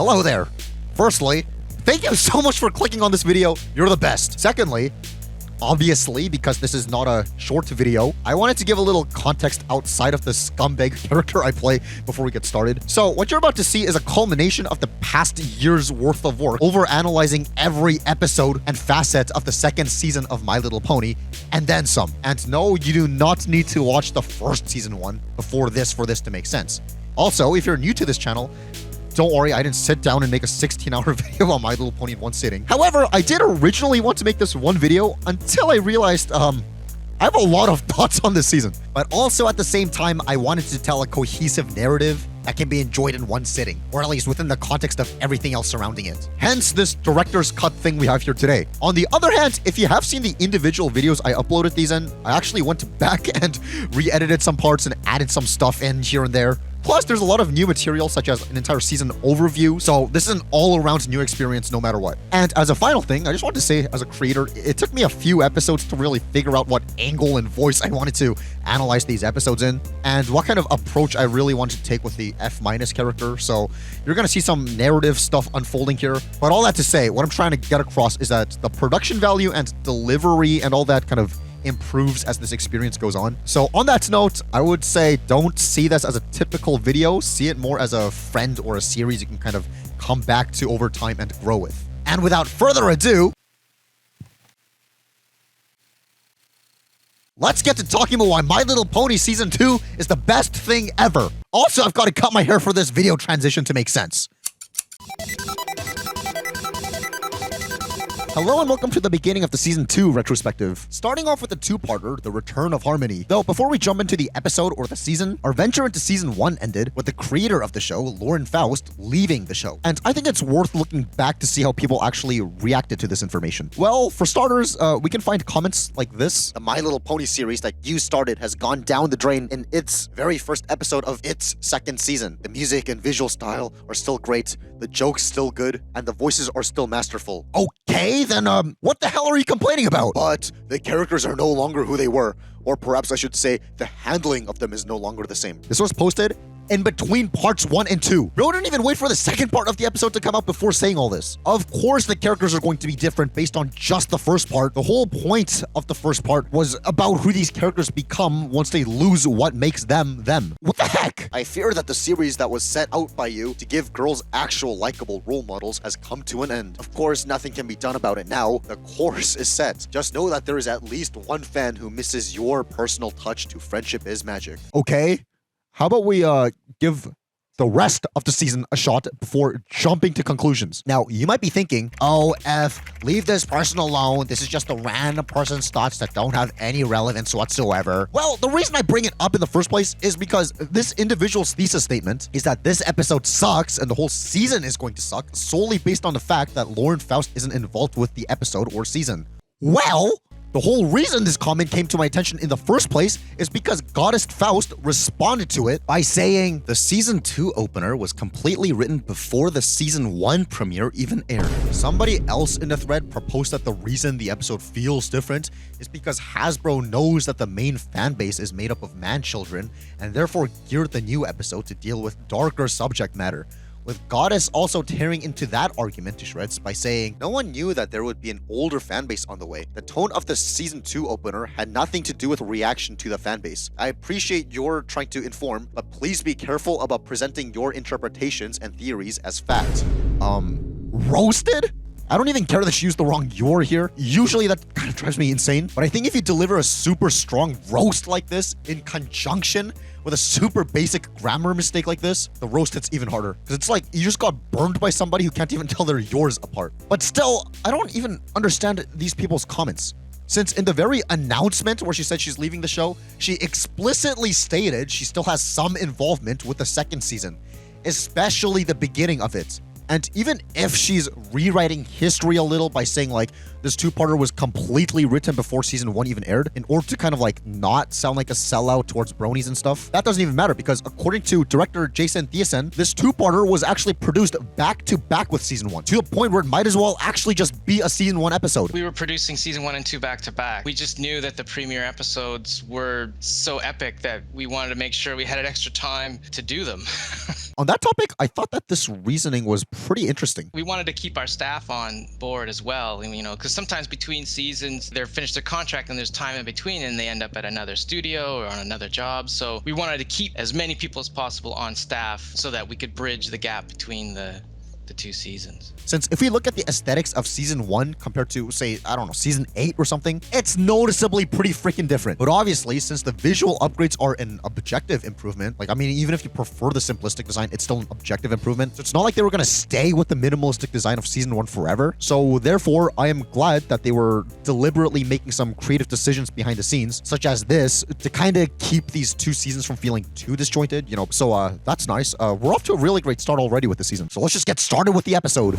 Hello there. Firstly, thank you so much for clicking on this video. You're the best. Secondly, obviously, because this is not a short video, I wanted to give a little context outside of the scumbag character I play before we get started. So what you're about to see is a culmination of the past year's worth of work over analyzing every episode and facet of the second season of My Little Pony, and then some. And no, you do not need to watch the first season one before this for this to make sense. Also, if you're new to this channel, don't worry, I didn't sit down and make a 16-hour video on My Little Pony in one sitting. However, I did originally want to make this one video until I realized, I have a lot of thoughts on this season. But also at the same time, I wanted to tell a cohesive narrative that can be enjoyed in one sitting, or at least within the context of everything else surrounding it. Hence this director's cut thing we have here today. On the other hand, if you have seen the individual videos I uploaded these in, I actually went back and re-edited some parts and added some stuff in here and there. Plus, there's a lot of new material, such as an entire season overview, so this is an all-around new experience no matter what. And as a final thing, I just wanted to say, as a creator, it took me a few episodes to really figure out what angle and voice I wanted to analyze these episodes in, and what kind of approach I really wanted to take with the F- character, so you're gonna see some narrative stuff unfolding here. But all that to say, what I'm trying to get across is that the production value and delivery and all that kind of improves as this experience goes on. So on that note, I would say don't see this as a typical video. See it more as a friend or a series you can kind of come back to over time and grow with. And without further ado, let's get to talking about why My Little Pony Season 2 is the best thing ever. Also, I've got to cut my hair for this video transition to make sense. Hello and welcome to the beginning of the Season 2 retrospective. Starting off with the two-parter, The Return of Harmony. Though, before we jump into the episode or the season, our venture into Season 1 ended with the creator of the show, Lauren Faust, leaving the show. And I think it's worth looking back to see how people actually reacted to this information. Well, for starters, we can find comments like this. The My Little Pony series that you started has gone down the drain in its very first episode of its second season. The music and visual style are still great, the jokes still good, and the voices are still masterful. Okay, then what the hell are you complaining about? But the characters are no longer who they were, or perhaps I should say the handling of them is no longer the same. This was posted in between parts 1 and 2. Bro didn't even wait for the second part of the episode to come out before saying all this. Of course the characters are going to be different based on just the first part. The whole point of the first part was about who these characters become once they lose what makes them them. What the heck? I fear that the series that was set out by you to give girls actual likable role models has come to an end. Of course, nothing can be done about it now. The course is set. Just know that there is at least one fan who misses your personal touch to Friendship is Magic. Okay. How about we give the rest of the season a shot before jumping to conclusions? Now, you might be thinking, oh, leave this person alone. This is just a random person's thoughts that don't have any relevance whatsoever. Well, the reason I bring it up in the first place is because this individual's thesis statement is that this episode sucks and the whole season is going to suck solely based on the fact that Lauren Faust isn't involved with the episode or season. Well, the whole reason this comment came to my attention in the first place is because Goddess Faust responded to it by saying the Season 2 opener was completely written before the Season 1 premiere even aired. Somebody else in the thread proposed that the reason the episode feels different is because Hasbro knows that the main fan base is made up of man-children and therefore geared the new episode to deal with darker subject matter, with Goddess also tearing into that argument to shreds by saying, no one knew that there would be an older fanbase on the way. The tone of the Season 2 opener had nothing to do with reaction to the fanbase. I appreciate your trying to inform, but please be careful about presenting your interpretations and theories as fact. Roasted? I don't even care that she used the wrong "your" here. Usually that kind of drives me insane, but I think if you deliver a super strong roast like this in conjunction with a super basic grammar mistake like this, the roast hits even harder. Because it's like you just got burned by somebody who can't even tell their yours apart. But still, I don't even understand these people's comments. Since in the very announcement where she said she's leaving the show, she explicitly stated she still has some involvement with the second season, especially the beginning of it. And even if she's rewriting history a little by saying like this two-parter was completely written before season 1 even aired in order to kind of like not sound like a sellout towards bronies and stuff, that doesn't even matter because according to director Jason Thiessen, this two-parter was actually produced back to back with season 1 to the point where it might as well actually just be a season 1 episode. We were producing season 1 and 2 back to back. We just knew that the premiere episodes were so epic that we wanted to make sure we had an extra time to do them. on that topic, I thought that this reasoning was pretty interesting. We wanted to keep our staff on board as well, and, because sometimes between seasons, they're finished their contract and there's time in between and they end up at another studio or on another job. So we wanted to keep as many people as possible on staff so that we could bridge the gap between the 2 seasons. Since if we look at the aesthetics of season 1 compared to, say, I don't know, season 8 or something, it's noticeably pretty freaking different. But obviously, since the visual upgrades are an objective improvement, like, I mean, even if you prefer the simplistic design, it's still an objective improvement. So it's not like they were going to stay with the minimalistic design of season 1 forever. So therefore, I am glad that they were deliberately making some creative decisions behind the scenes, such as this, to kind of keep these 2 seasons from feeling too disjointed, So that's nice. We're off to a really great start already with the season. So let's just get started with the episode.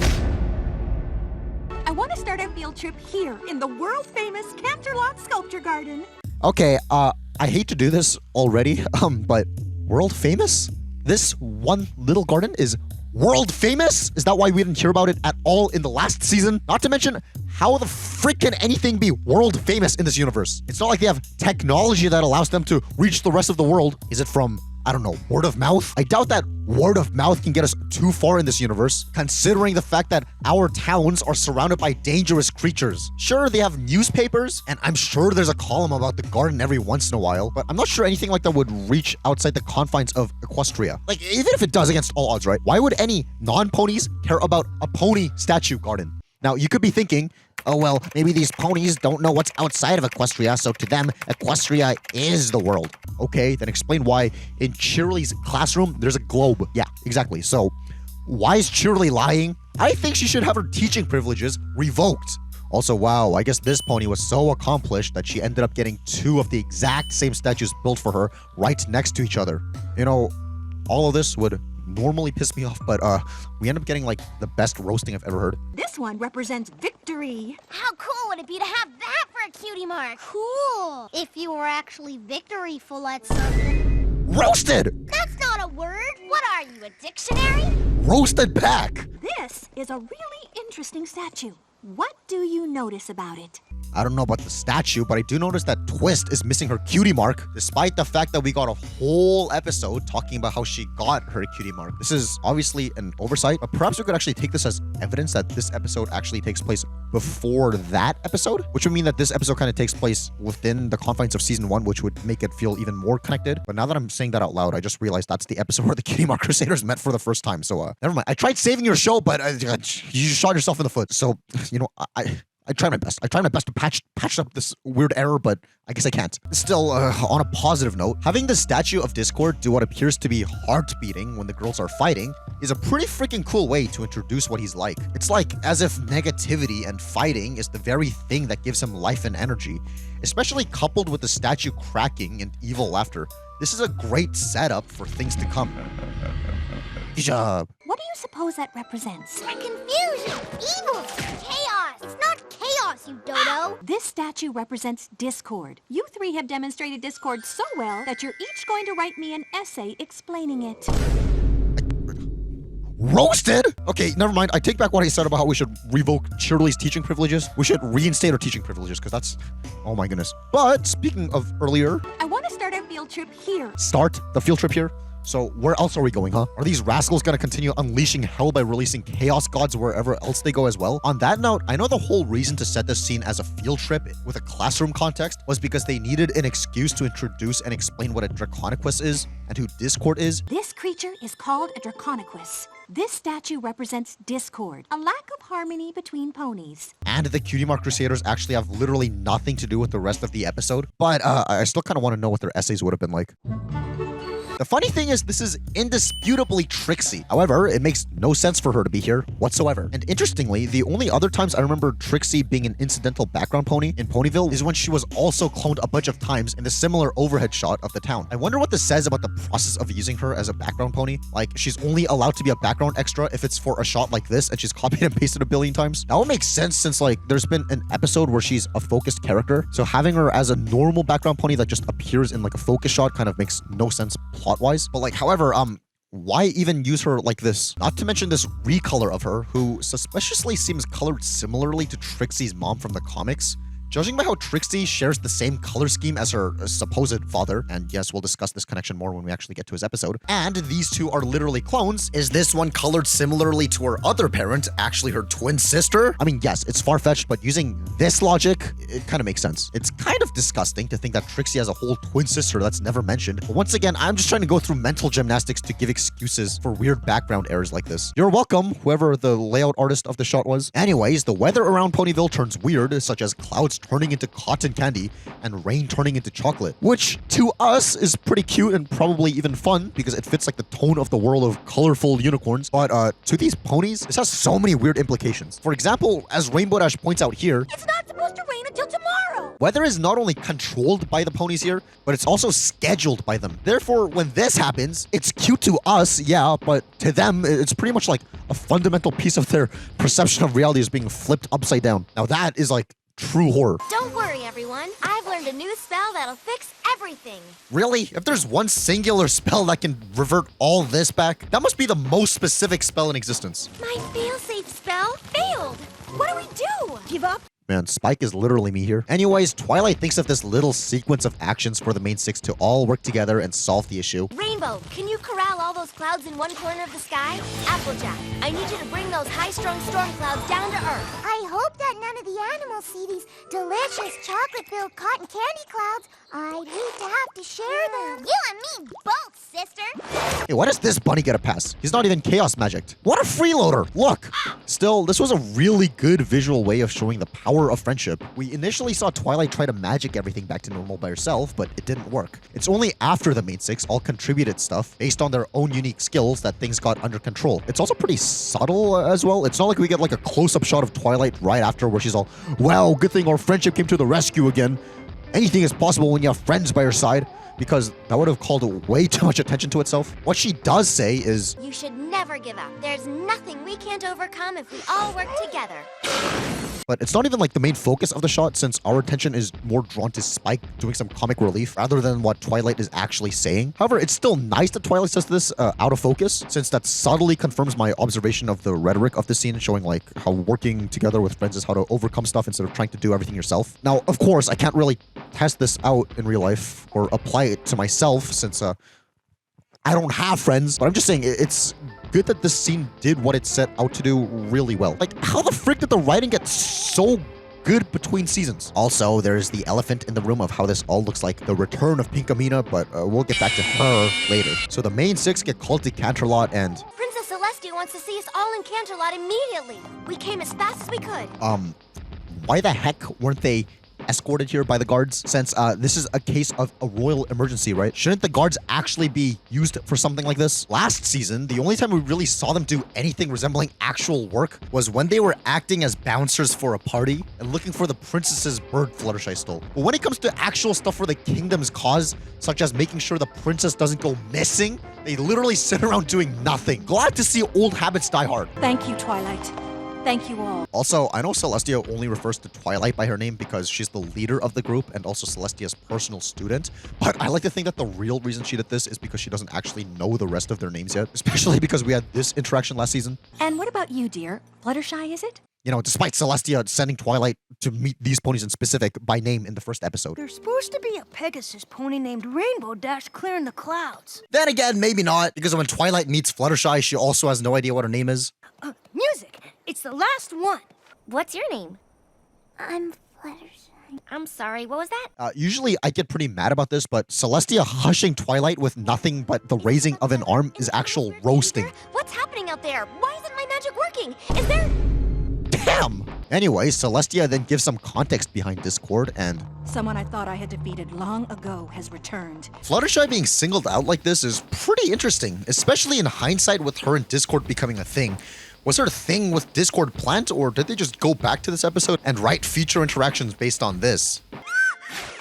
I want to start our field trip here in the world-famous Canterlot Sculpture Garden. Okay, I hate to do this already, but world famous? This one little garden is world famous? Is that why we didn't hear about it at all in the last season? Not to mention, how the frick can anything be world famous in this universe? It's not like they have technology that allows them to reach the rest of the world. Is it from, I don't know, word of mouth? I doubt that word of mouth can get us too far in this universe, considering the fact that our towns are surrounded by dangerous creatures. Sure, they have newspapers, and I'm sure there's a column about the garden every once in a while, but I'm not sure anything like that would reach outside the confines of Equestria. Like, even if it does against all odds, right? Why would any non-ponies care about a pony statue garden? Now, you could be thinking, oh, well, maybe these ponies don't know what's outside of Equestria, so to them, Equestria is the world. Okay, then explain why in Cheerily's classroom, there's a globe. Yeah, exactly. So, why is Cheerily lying? I think she should have her teaching privileges revoked. Also, wow, I guess this pony was so accomplished that she ended up getting 2 of the exact same statues built for her right next to each other. All of this would normally piss me off, but we end up getting like the best roasting I've ever heard. This one represents victory. How cool would it be to have that for a cutie mark? Cool! If you were actually victoryful at something. Roasted! That's not a word! What are you, a dictionary? Roasted back! This is a really interesting statue. What do you notice about it? I don't know about the statue, but I do notice that Twist is missing her cutie mark, despite the fact that we got a whole episode talking about how she got her cutie mark. This is obviously an oversight, but perhaps we could actually take this as evidence that this episode actually takes place before that episode, which would mean that this episode kind of takes place within the confines of season 1, which would make it feel even more connected. But now that I'm saying that out loud, I just realized that's the episode where the cutie mark crusaders met for the first time. So never mind. I tried saving your show, but you just shot yourself in the foot. So, I tried my best. I tried my best to patch up this weird error, but I guess I can't. Still, on a positive note, having the statue of Discord do what appears to be heart beating when the girls are fighting is a pretty freaking cool way to introduce what he's like. It's like as if negativity and fighting is the very thing that gives him life and energy, especially coupled with the statue cracking and evil laughter. This is a great setup for things to come. Good job. What do you suppose that represents? Confusion! Evil! Chaos! It's not chaos, you dodo! This statue represents discord. You 3 have demonstrated discord so well that you're each going to write me an essay explaining it. Roasted? Okay, never mind. I take back what I said about how we should revoke Cheerily's teaching privileges. We should reinstate her teaching privileges, because that's... Oh my goodness. But, speaking of earlier... I want to start our field trip here. Start the field trip here? So where else are we going, huh? Are these rascals gonna continue unleashing hell by releasing chaos gods wherever else they go as well? On that note, I know the whole reason to set this scene as a field trip with a classroom context was because they needed an excuse to introduce and explain what a Draconiquus is and who Discord is. This creature is called a Draconiquus. This statue represents discord, a lack of harmony between ponies. And the Cutie Mark Crusaders actually have literally nothing to do with the rest of the episode. But I still kind of want to know what their essays would have been like. The funny thing is, this is indisputably Trixie. However, it makes no sense for her to be here whatsoever. And interestingly, the only other times I remember Trixie being an incidental background pony in Ponyville is when she was also cloned a bunch of times in the similar overhead shot of the town. I wonder what this says about the process of using her as a background pony. Like, she's only allowed to be a background extra if it's for a shot like this and she's copied and pasted a billion times. That would make sense since, like, there's been an episode where she's a focused character. So having her as a normal background pony that just appears in, like, a focus shot kind of makes no sense plot-wise. But, like, however, why even use her like this? Not to mention this recolor of her, who suspiciously seems colored similarly to Trixie's mom from the comics, Judging by how Trixie shares the same color scheme as her supposed father, and yes, we'll discuss this connection more when we actually get to his episode, and these two are literally clones, is this one colored similarly to her other parent actually her twin sister? I mean, yes, it's far-fetched, but using this logic, it kind of makes sense. It's kind of disgusting to think that Trixie has a whole twin sister that's never mentioned, but once again, I'm just trying to go through mental gymnastics to give excuses for weird background errors like this. You're welcome, whoever the layout artist of the shot was. Anyways, the weather around Ponyville turns weird, such as clouds turning into cotton candy and rain turning into chocolate, which to us is pretty cute and probably even fun because it fits like the tone of the world of colorful unicorns. But to these ponies, this has so many weird implications. For example, as Rainbow Dash points out here, It's not supposed to rain until tomorrow. weather is not only controlled by the ponies here, but it's also scheduled by them. Therefore, when this happens, it's cute to us, yeah, but to them, it's pretty much like a fundamental piece of their perception of reality is being flipped upside down. Now that is like true horror. Don't worry, everyone. I've learned a new spell that'll fix everything. Really? If there's one singular spell that can revert all this back, that must be the most specific spell in existence. My failsafe spell failed. What do we do? Give up? Man, Spike is literally me here. Anyways, Twilight thinks of this little sequence of actions for the main six to all work together and solve the issue. Rainbow, can you corral all those clouds in one corner of the sky? Applejack, I need you to bring those high-strung storm clouds down to Earth. I hope that none of the animals see these delicious chocolate-filled cotton candy clouds. I hate to have to share them. You and me both, sister. Hey, why does this bunny get a pass? He's not even chaos magicked. What a freeloader! Look! Still, this was a really good visual way of showing the power of friendship. We initially saw Twilight try to magic everything back to normal by herself, but it didn't work. It's only after the main six all contributed stuff based on their own unique skills that things got under control. It's also pretty subtle as well. It's not like we get like a close-up shot of Twilight right after where she's all, wow, good thing our friendship came to the rescue again. Anything is possible when you have friends by your side, because that would have called way too much attention to itself. What she does say is, You should never give up. There's nothing we can't overcome if we all work together. but it's not even like the main focus of the shot since our attention is more drawn to Spike doing some comic relief rather than what Twilight is actually saying. However, it's still nice that Twilight says this out of focus since that subtly confirms my observation of the rhetoric of the scene, showing like how working together with friends is how to overcome stuff instead of trying to do everything yourself. Now, of course, I can't really test this out in real life or apply it to myself since I don't have friends, but I'm just saying it's good that this scene did what it set out to do really well. Like, how the frick did the writing get so good between seasons? Also, there's the elephant in the room of how this all looks like the return of Pinkamena, but we'll get back to her later. So the main six get called to Canterlot and... Princess Celestia wants to see us all in Canterlot immediately. We came as fast as we could. Why the heck weren't they escorted here by the guards since this is a case of a royal emergency, right? Shouldn't the guards actually be used for something like this? Last season, the only time we really saw them do anything resembling actual work was when they were acting as bouncers for a party and looking for the princess's bird Fluttershy stole. But when it comes to actual stuff for the kingdom's cause, such as making sure the princess doesn't go missing, they literally sit around doing nothing. Glad to see old habits die hard. Thank you, Twilight. Thank you all. Also, I know Celestia only refers to Twilight by her name because she's the leader of the group and also Celestia's personal student, but I like to think that the real reason she did this is because she doesn't actually know the rest of their names yet, especially because we had this interaction last season. And what about you, dear? Fluttershy, is it? You know, despite Celestia sending Twilight to meet these ponies in specific by name in the first episode. There's supposed to be a Pegasus pony named Rainbow Dash clearing the clouds. Then again, maybe not, because when Twilight meets Fluttershy, she also has no idea what her name is. Music! It's the last one. What's your name? I'm Fluttershy. I'm sorry, what was that? Usually I get pretty mad about this, but Celestia hushing Twilight with nothing but the raising of an arm is actual roasting. What's happening out there? Why isn't my magic working? Is there... Damn! Anyway, Celestia then gives some context behind Discord, and Someone I thought I had defeated long ago has returned. Fluttershy being singled out like this is pretty interesting, especially in hindsight with her and Discord becoming a thing. Was her thing with Discord planned, or did they just go back to this episode and write future interactions based on this?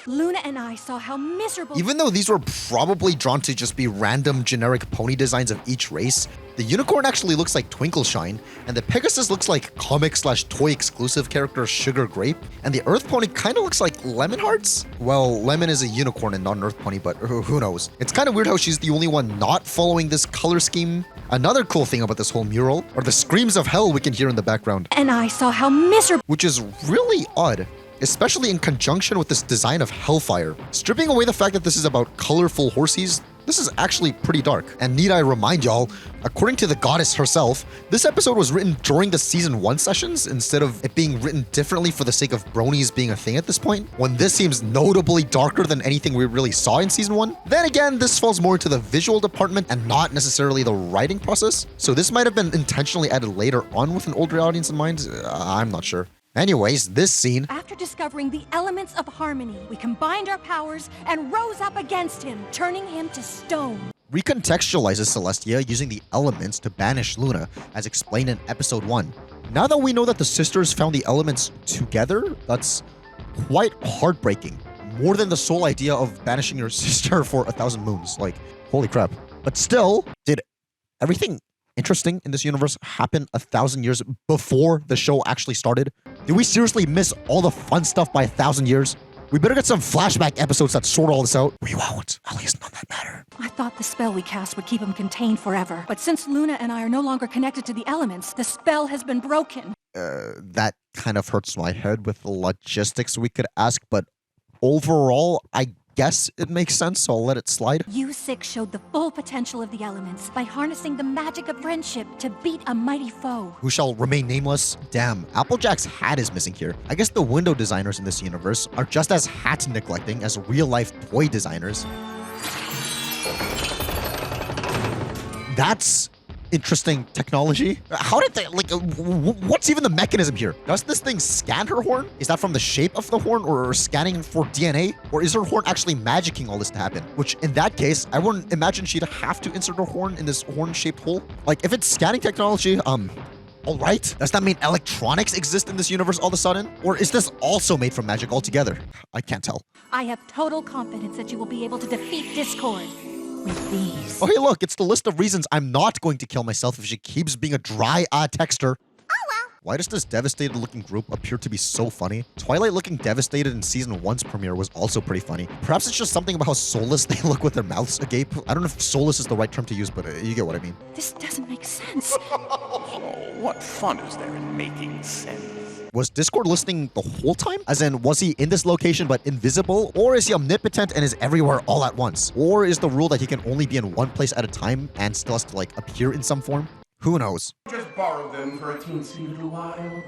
Luna and I saw how miserable... Even though these were probably drawn to just be random generic pony designs of each race, the unicorn actually looks like Twinkleshine, and the Pegasus looks like comic/toy exclusive character Sugar Grape, and the Earth Pony kind of looks like Lemon Hearts? Well, Lemon is a unicorn and not an Earth Pony, but who knows? It's kind of weird how she's the only one not following this color scheme. Another cool thing about this whole mural are the screams of hell we can hear in the background, And I saw how miserable... which is really odd. especially in conjunction with this design of Hellfire. Stripping away the fact that this is about colorful horsies, this is actually pretty dark. And need I remind y'all, according to the goddess herself, this episode was written during the season 1 sessions instead of it being written differently for the sake of bronies being a thing at this point, when this seems notably darker than anything we really saw in season 1. Then again, this falls more into the visual department and not necessarily the writing process, so this might have been intentionally added later on with an older audience in mind. I'm not sure. Anyways, this scene... After discovering the elements of harmony, we combined our powers and rose up against him, turning him to stone. recontextualizes Celestia using the elements to banish Luna, as explained in episode 1. Now that we know that the sisters found the elements together, that's quite heartbreaking. More than the sole idea of banishing your sister for 1,000 moons. Like, holy crap. But still, did everything interesting in this universe happen 1,000 years before the show actually started? Did we seriously miss all the fun stuff by 1,000 years? We better get some flashback episodes that sort all this out. We won't, at least not that matter. I thought the spell we cast would keep him contained forever. But since Luna and I are no longer connected to the elements, the spell has been broken. That kind of hurts my head with the logistics we could ask, but overall, I guess it makes sense, so I'll let it slide. You six showed the full potential of the elements by harnessing the magic of friendship to beat a mighty foe. Who shall remain nameless? Damn, Applejack's hat is missing here. I guess the window designers in this universe are just as hat neglecting as real-life toy designers. That's interesting technology. How did they, like, what's even the mechanism here? Does this thing scan her horn? Is that from the shape of the horn or scanning for DNA? Or is her horn actually magicking all this to happen? Which, in that case, I wouldn't imagine she'd have to insert her horn in this horn-shaped hole. Like, if it's scanning technology, alright. Does that mean electronics exist in this universe all of a sudden? Or is this also made from magic altogether? I can't tell. I have total confidence that you will be able to defeat Discord. With these. Oh, hey, look, it's the list of reasons I'm not going to kill myself if she keeps being a dry texter. Oh well. Why does this devastated-looking group appear to be so funny? Twilight looking devastated in Season 1's premiere was also pretty funny. Perhaps it's just something about how soulless they look with their mouths agape. I don't know if soulless is the right term to use, but you get what I mean. This doesn't make sense. Oh, what fun is there in making sense? Was Discord listening the whole time? As in, was he in this location but invisible? Or is he omnipotent and is everywhere all at once? Or is the rule that he can only be in one place at a time and still has to, like, appear in some form? Who knows? Just borrow them for a teensy little while.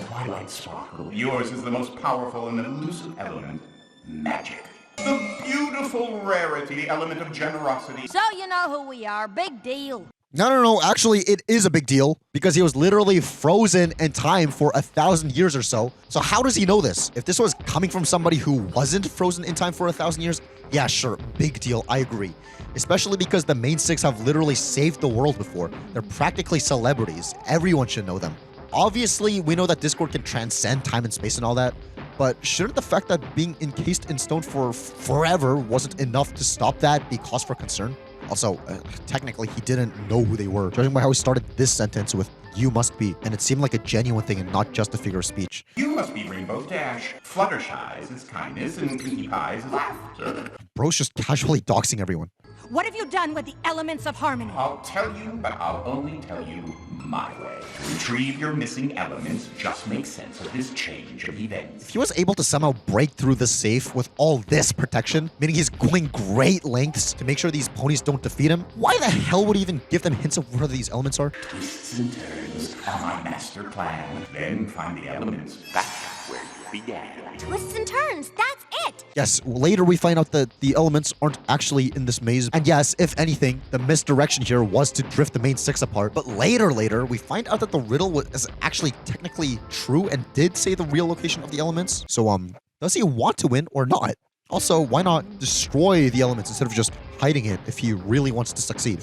Twilight Sparkle. Yours is the most powerful and elusive element, magic. The beautiful rarity element of generosity. So you know who we are. Big deal. No. Actually, it is a big deal because he was literally frozen in time for 1,000 years or so. So how does he know this? If this was coming from somebody who wasn't frozen in time for 1,000 years, yeah, sure, big deal. I agree. Especially because the main six have literally saved the world before. They're practically celebrities. Everyone should know them. Obviously, we know that Discord can transcend time and space and all that, but shouldn't the fact that being encased in stone for forever wasn't enough to stop that be cause for concern? Also, technically, he didn't know who they were, judging by how he started this sentence with, "You must be," and it seemed like a genuine thing and not just a figure of speech. You must be Rainbow Dash. Fluttershy's is kindness and Cutie Pie's is laughter. Bro's just casually doxing everyone. What have you done with the elements of harmony? I'll tell you, but I'll only tell you my way. To retrieve your missing elements, just make sense of this change of events. If he was able to somehow break through the safe with all this protection, meaning he's going great lengths to make sure these ponies don't defeat him, why the hell would he even give them hints of where these elements are? Twists and turns are my master plan. Then find the elements back where you began. Twists and turns, that's it. Yes, later we find out that the elements aren't actually in this maze. And yes, if anything, the misdirection here was to drift the main six apart. But later, we find out that the riddle was actually technically true and did say the real location of the elements. So, does he want to win or not? Also, why not destroy the elements instead of just hiding it if he really wants to succeed?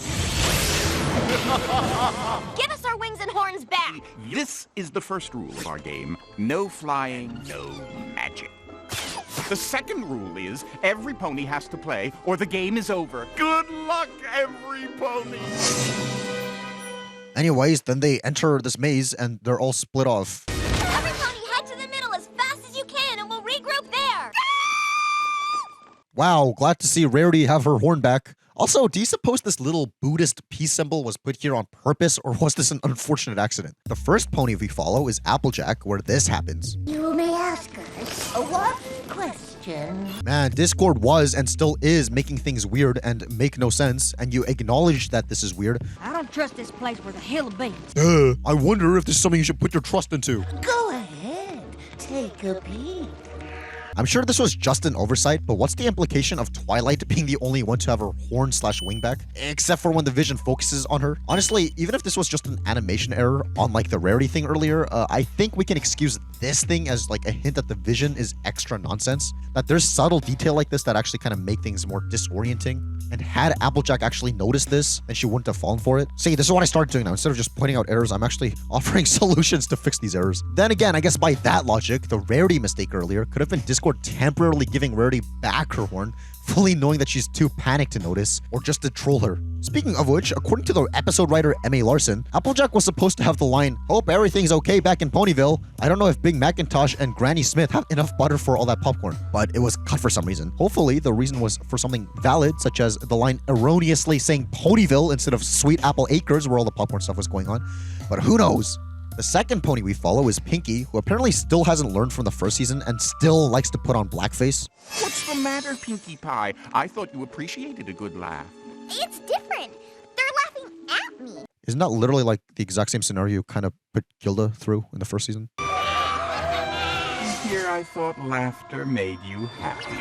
Give us our wings and horns back. This is the first rule of our game. No flying, no magic. The second rule is every pony has to play or the game is over. Good luck, every pony! Anyways, then they enter this maze and they're all split off. Every pony head to the middle as fast as you can and we'll regroup there. Wow, glad to see Rarity have her horn back. Also, do you suppose this little Buddhist peace symbol was put here on purpose, or was this an unfortunate accident? The first pony we follow is Applejack, where this happens. You may have attention. Man, Discord was and still is making things weird and make no sense, and you acknowledge that this is weird. I don't trust this place worth a hill of beans. I wonder if this is something you should put your trust into. Go ahead, take a peek. I'm sure this was just an oversight, but what's the implication of Twilight being the only one to have her horn/wingback? Except for when the vision focuses on her. Honestly, even if this was just an animation error on like the rarity thing earlier, I think we can excuse this thing as like a hint that the vision is extra nonsense. That there's subtle detail like this that actually kind of make things more disorienting. And had Applejack actually noticed this, then she wouldn't have fallen for it. See, this is what I started doing now. Instead of just pointing out errors, I'm actually offering solutions to fix these errors. Then again, I guess by that logic, the rarity mistake earlier could have been Discord temporarily giving Rarity back her horn, fully knowing that she's too panicked to notice, or just to troll her. Speaking of which, according to the episode writer M.A. Larson, Applejack was supposed to have the line, "Hope everything's okay back in Ponyville. I don't know if Big Macintosh and Granny Smith have enough butter for all that popcorn," but it was cut for some reason. Hopefully, the reason was for something valid, such as the line erroneously saying Ponyville instead of Sweet Apple Acres, where all the popcorn stuff was going on. But who knows? The second pony we follow is Pinky, who apparently still hasn't learned from the first season and still likes to put on blackface. What's the matter, Pinkie Pie? I thought you appreciated a good laugh. It's different. They're laughing at me. Isn't that literally like the exact same scenario you kind of put Gilda through in the first season? Here I thought laughter made you happy.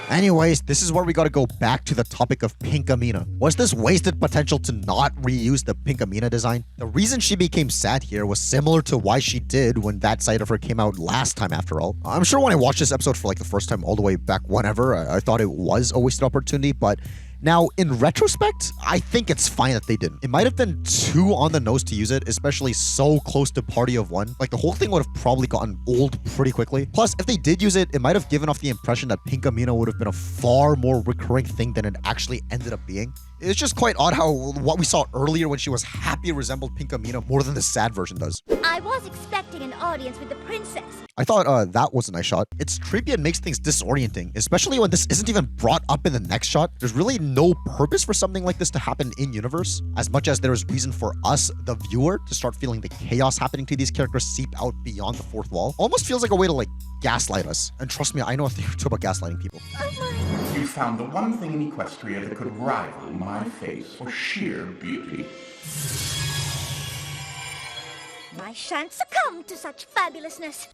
Anyways, this is where we gotta go back to the topic of Pinkamena. Was this wasted potential to not reuse the Pinkamena design? The reason she became sad here was similar to why she did when that side of her came out last time after all. I'm sure when I watched this episode for like the first time all the way back whenever, I thought it was a wasted opportunity, but now, in retrospect, I think it's fine that they didn't. It might have been too on the nose to use it, especially so close to Party of One. Like, the whole thing would have probably gotten old pretty quickly. Plus, if they did use it, it might have given off the impression that Pinkamena would have been a far more recurring thing than it actually ended up being. It's just quite odd how what we saw earlier when she was happy resembled Pinkamena more than the sad version does. I was expecting an audience with the princess. I thought that was a nice shot. It's creepy and makes things disorienting, especially when this isn't even brought up in the next shot. There's really no purpose for something like this to happen in universe, as much as there is reason for us, the viewer, to start feeling the chaos happening to these characters seep out beyond the fourth wall. Almost feels like a way to like gaslight us. And trust me, I know a thing or two about gaslighting people. You found the one thing in Equestria that could rival my face for sheer beauty. I shan't succumb to such fabulousness.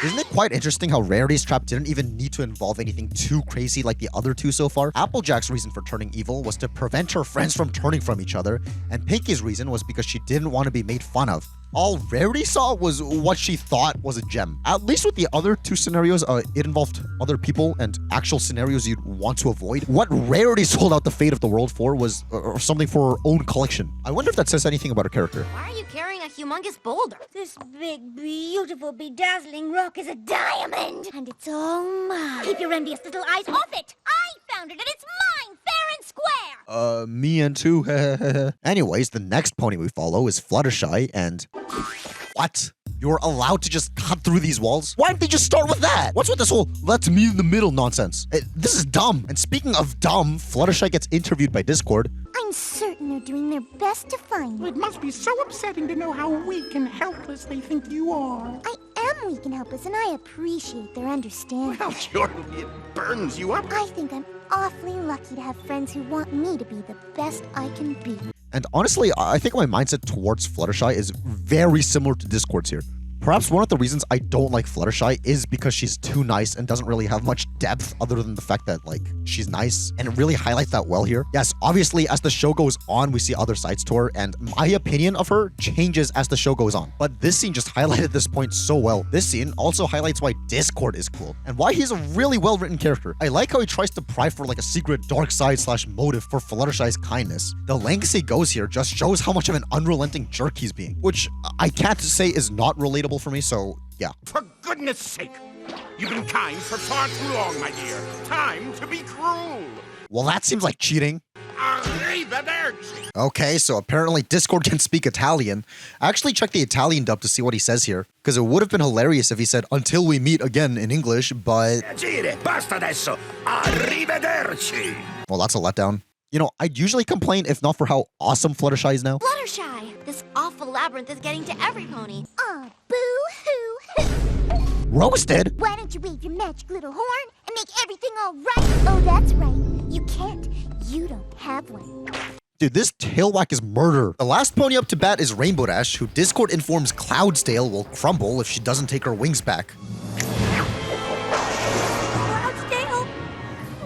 Isn't it quite interesting how Rarity's trap didn't even need to involve anything too crazy like the other two so far? Applejack's reason for turning evil was to prevent her friends from turning from each other, and Pinky's reason was because she didn't want to be made fun of. All Rarity saw was what she thought was a gem. At least with the other two scenarios, it involved other people and actual scenarios you'd want to avoid. What Rarity sold out the fate of the world for was something for her own collection. I wonder if that says anything about her character. Why are you carrying a humongous boulder? This big, beautiful, bedazzling rock is a diamond. And it's all mine. Keep your envious little eyes off it. I found it and it's mine, fair and square. Me and two. Anyways, the next pony we follow is Fluttershy and... What? You're allowed to just cut through these walls? Why didn't they just start with that? What's with this whole let's meet in the middle nonsense? This is dumb. And speaking of dumb, Fluttershy gets interviewed by Discord. I'm certain they're doing their best to find me. It must be so upsetting to know how weak and helpless they think you are. I am weak and helpless, and I appreciate their understanding. Well, surely it burns you up. I think I'm awfully lucky to have friends who want me to be the best I can be. And honestly, I think my mindset towards Fluttershy is very similar to Discord's here. Perhaps one of the reasons I don't like Fluttershy is because she's too nice and doesn't really have much depth other than the fact that, like, she's nice, and it really highlights that well here. Yes, obviously, as the show goes on, we see other sides to her, and my opinion of her changes as the show goes on. But this scene just highlighted this point so well. This scene also highlights why Discord is cool, and why he's a really well-written character. I like how he tries to pry for, like, a secret dark side / motive for Fluttershy's kindness. The lengths he goes here just shows how much of an unrelenting jerk he's being, which I can't say is not relatable for me, so yeah. For goodness sake! You've been kind for far too long, my dear. Time to be cruel! Well, that seems like cheating. Arrivederci! Okay, so apparently Discord can speak Italian. I actually checked the Italian dub to see what he says here, because it would have been hilarious if he said, "Until we meet again" in English, but... Basta adesso! Arrivederci! Well, that's a letdown. You know, I'd usually complain if not for how awesome Fluttershy is now. Fluttershy! This awful labyrinth is getting to every pony. Aw, boo-hoo-hoo! Roasted? Why don't you wave your magic little horn and make everything all right? Oh, that's right. You can't. You don't have one. Dude, this tail whack is murder. The last pony up to bat is Rainbow Dash, who Discord informs Cloudsdale will crumble if she doesn't take her wings back. Cloudsdale?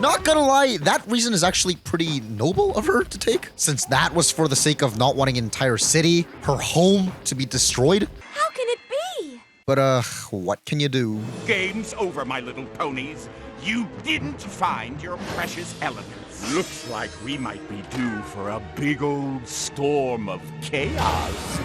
Not gonna lie, that reason is actually pretty noble of her to take, since that was for the sake of not wanting an entire city, her home, to be destroyed. How can it be? But, what can you do? Game's over, my little ponies. You didn't find your precious elements. Looks like we might be due for a big old storm of chaos.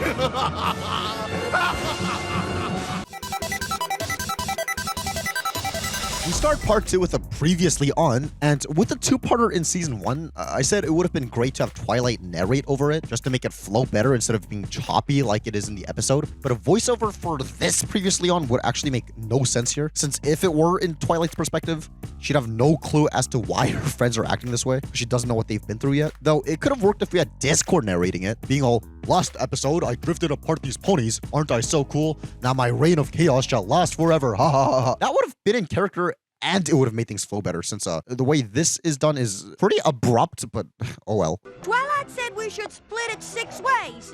We start part 2 with a previously on, and with the two-parter in season 1, I said it would have been great to have Twilight narrate over it, just to make it flow better instead of being choppy like it is in the episode. But a voiceover for this previously on would actually make no sense here, since if it were in Twilight's perspective, she'd have no clue as to why her friends are acting this way. She doesn't know what they've been through yet. Though it could have worked if we had Discord narrating it, being all, "Last episode, I drifted apart these ponies. Aren't I so cool? Now my reign of chaos shall last forever. Ha ha ha ha." That would have been in character, and it would have made things flow better, since the way this is done is pretty abrupt, but oh well. Twilight said we should split it 6 ways.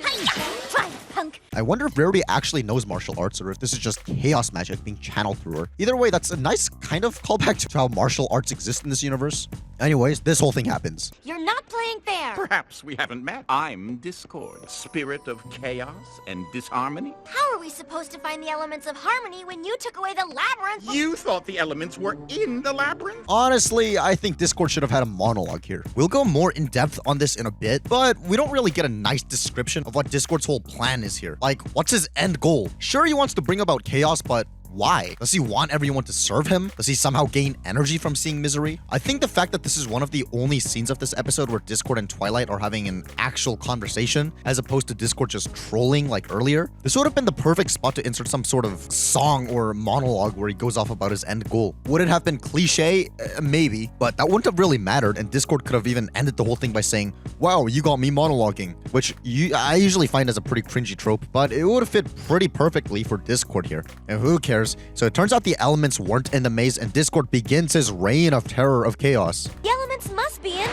Try it, punk. I wonder if Rarity actually knows martial arts, or if this is just chaos magic being channeled through her. Either way, that's a nice kind of callback to how martial arts exist in this universe. Anyways, this whole thing happens. You're not playing fair. Perhaps we haven't met. I'm Discord, spirit of chaos and disharmony. How are we supposed to find the elements of harmony when you took away the labyrinth? You thought the elements were in the labyrinth? Honestly, I think Discord should have had a monologue here. We'll go more in depth on this in a bit, but we don't really get a nice description of what Discord's whole plan is here. Like, what's his end goal? Sure, he wants to bring about chaos, but why? Does he want everyone to serve him? Does he somehow gain energy from seeing misery? I think the fact that this is one of the only scenes of this episode where Discord and Twilight are having an actual conversation, as opposed to Discord just trolling like earlier, this would have been the perfect spot to insert some sort of song or monologue where he goes off about his end goal. Would it have been cliche? Maybe, but that wouldn't have really mattered, and Discord could have even ended the whole thing by saying, "Wow, you got me monologuing," which I usually find as a pretty cringy trope, but it would have fit pretty perfectly for Discord here. And who cares? So it turns out the elements weren't in the maze, and Discord begins his reign of terror of chaos. The elements must be in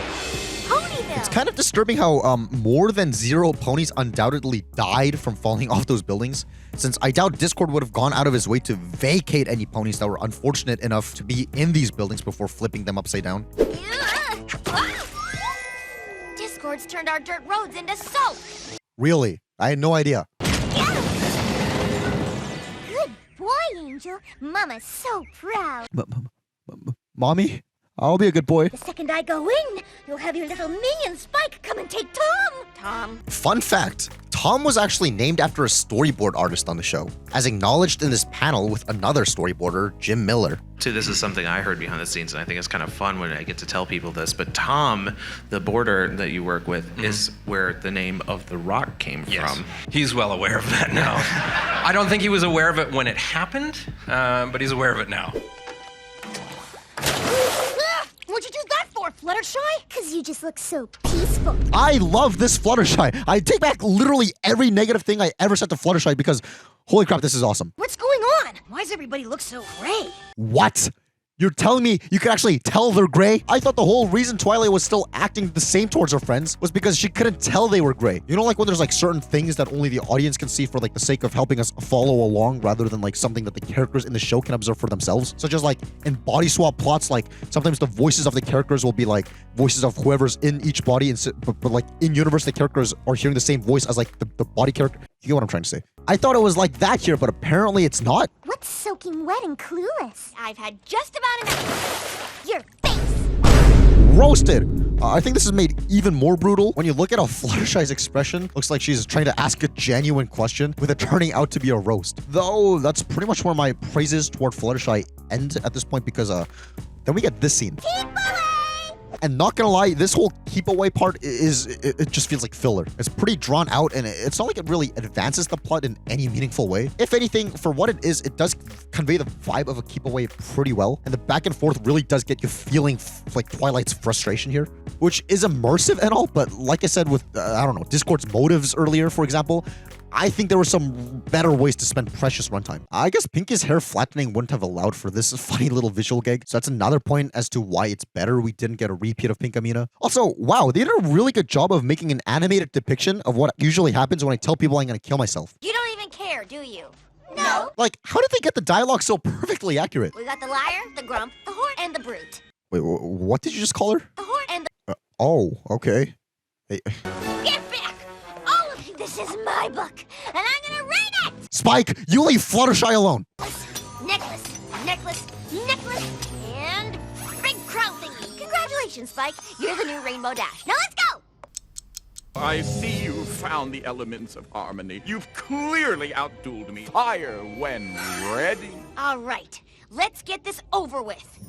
Ponyville. It's kind of disturbing how more than 0 ponies undoubtedly died from falling off those buildings, since I doubt Discord would have gone out of his way to vacate any ponies that were unfortunate enough to be in these buildings before flipping them upside down. Discord's turned our dirt roads into salt. Really? I had no idea. Good boy, Angel. Mama's so proud. Mommy? I'll be a good boy. The second I go in, you'll have your little minion Spike come and take Tom. Tom. Fun fact, Tom was actually named after a storyboard artist on the show, as acknowledged in this panel with another storyboarder, Jim Miller. Too, this is something I heard behind the scenes, and I think it's kind of fun when I get to tell people this, but Tom, the boarder that you work with, is where the name of the rock came from. He's well aware of that now. I don't think he was aware of it when it happened, but he's aware of it now. What'd you do that for, Fluttershy? Because you just look so peaceful. I love this Fluttershy. I take back literally every negative thing I ever said to Fluttershy because, holy crap, this is awesome. What's going on? Why does everybody look so gray? What? You're telling me you could actually tell they're gray? I thought the whole reason Twilight was still acting the same towards her friends was because she couldn't tell they were gray. You know, like when there's like certain things that only the audience can see for like the sake of helping us follow along rather than like something that the characters in the show can observe for themselves. Such as like in body swap plots, like sometimes the voices of the characters will be like voices of whoever's in each body, but like in universe the characters are hearing the same voice as like the body character. You get what I'm trying to say? I thought it was like that here, but apparently it's not. What's soaking wet and clueless? I've had just about enough. Your face. Roasted. I think this is made even more brutal. When you look at how Fluttershy's expression, looks like she's trying to ask a genuine question with it turning out to be a roast. Though that's pretty much where my praises toward Fluttershy end at this point, because then we get this scene. Keep away! And not gonna lie, this whole keep away part it just feels like filler. It's pretty drawn out, and it's not like it really advances the plot in any meaningful way. If anything, for what it is, it does convey the vibe of a keep away pretty well, and the back and forth really does get you feeling like Twilight's frustration here, which is immersive and all, but like I said with, I don't know, Discord's motives earlier, for example, I think there were some better ways to spend precious runtime. I guess Pinky's hair flattening wouldn't have allowed for this funny little visual gag, so that's another point as to why it's better we didn't get a repeat of Pink Amina. Also, wow, they did a really good job of making an animated depiction of what usually happens when I tell people I'm gonna kill myself. You don't even care, do you? No. Like, how did they get the dialogue so perfectly accurate? We got the liar, the grump, the whore, and the brute. Wait, what did you just call her? The whore and the... Oh, okay. Hey. Get back! All of you, this is my book, and I'm gonna read it! Spike, you leave Fluttershy alone! Necklace, necklace, necklace, and big crown thingy. Congratulations, Spike. You're the new Rainbow Dash. Now let's go! I see you've found the elements of harmony. You've clearly outdueled me. Fire when ready. All right, let's get this over with.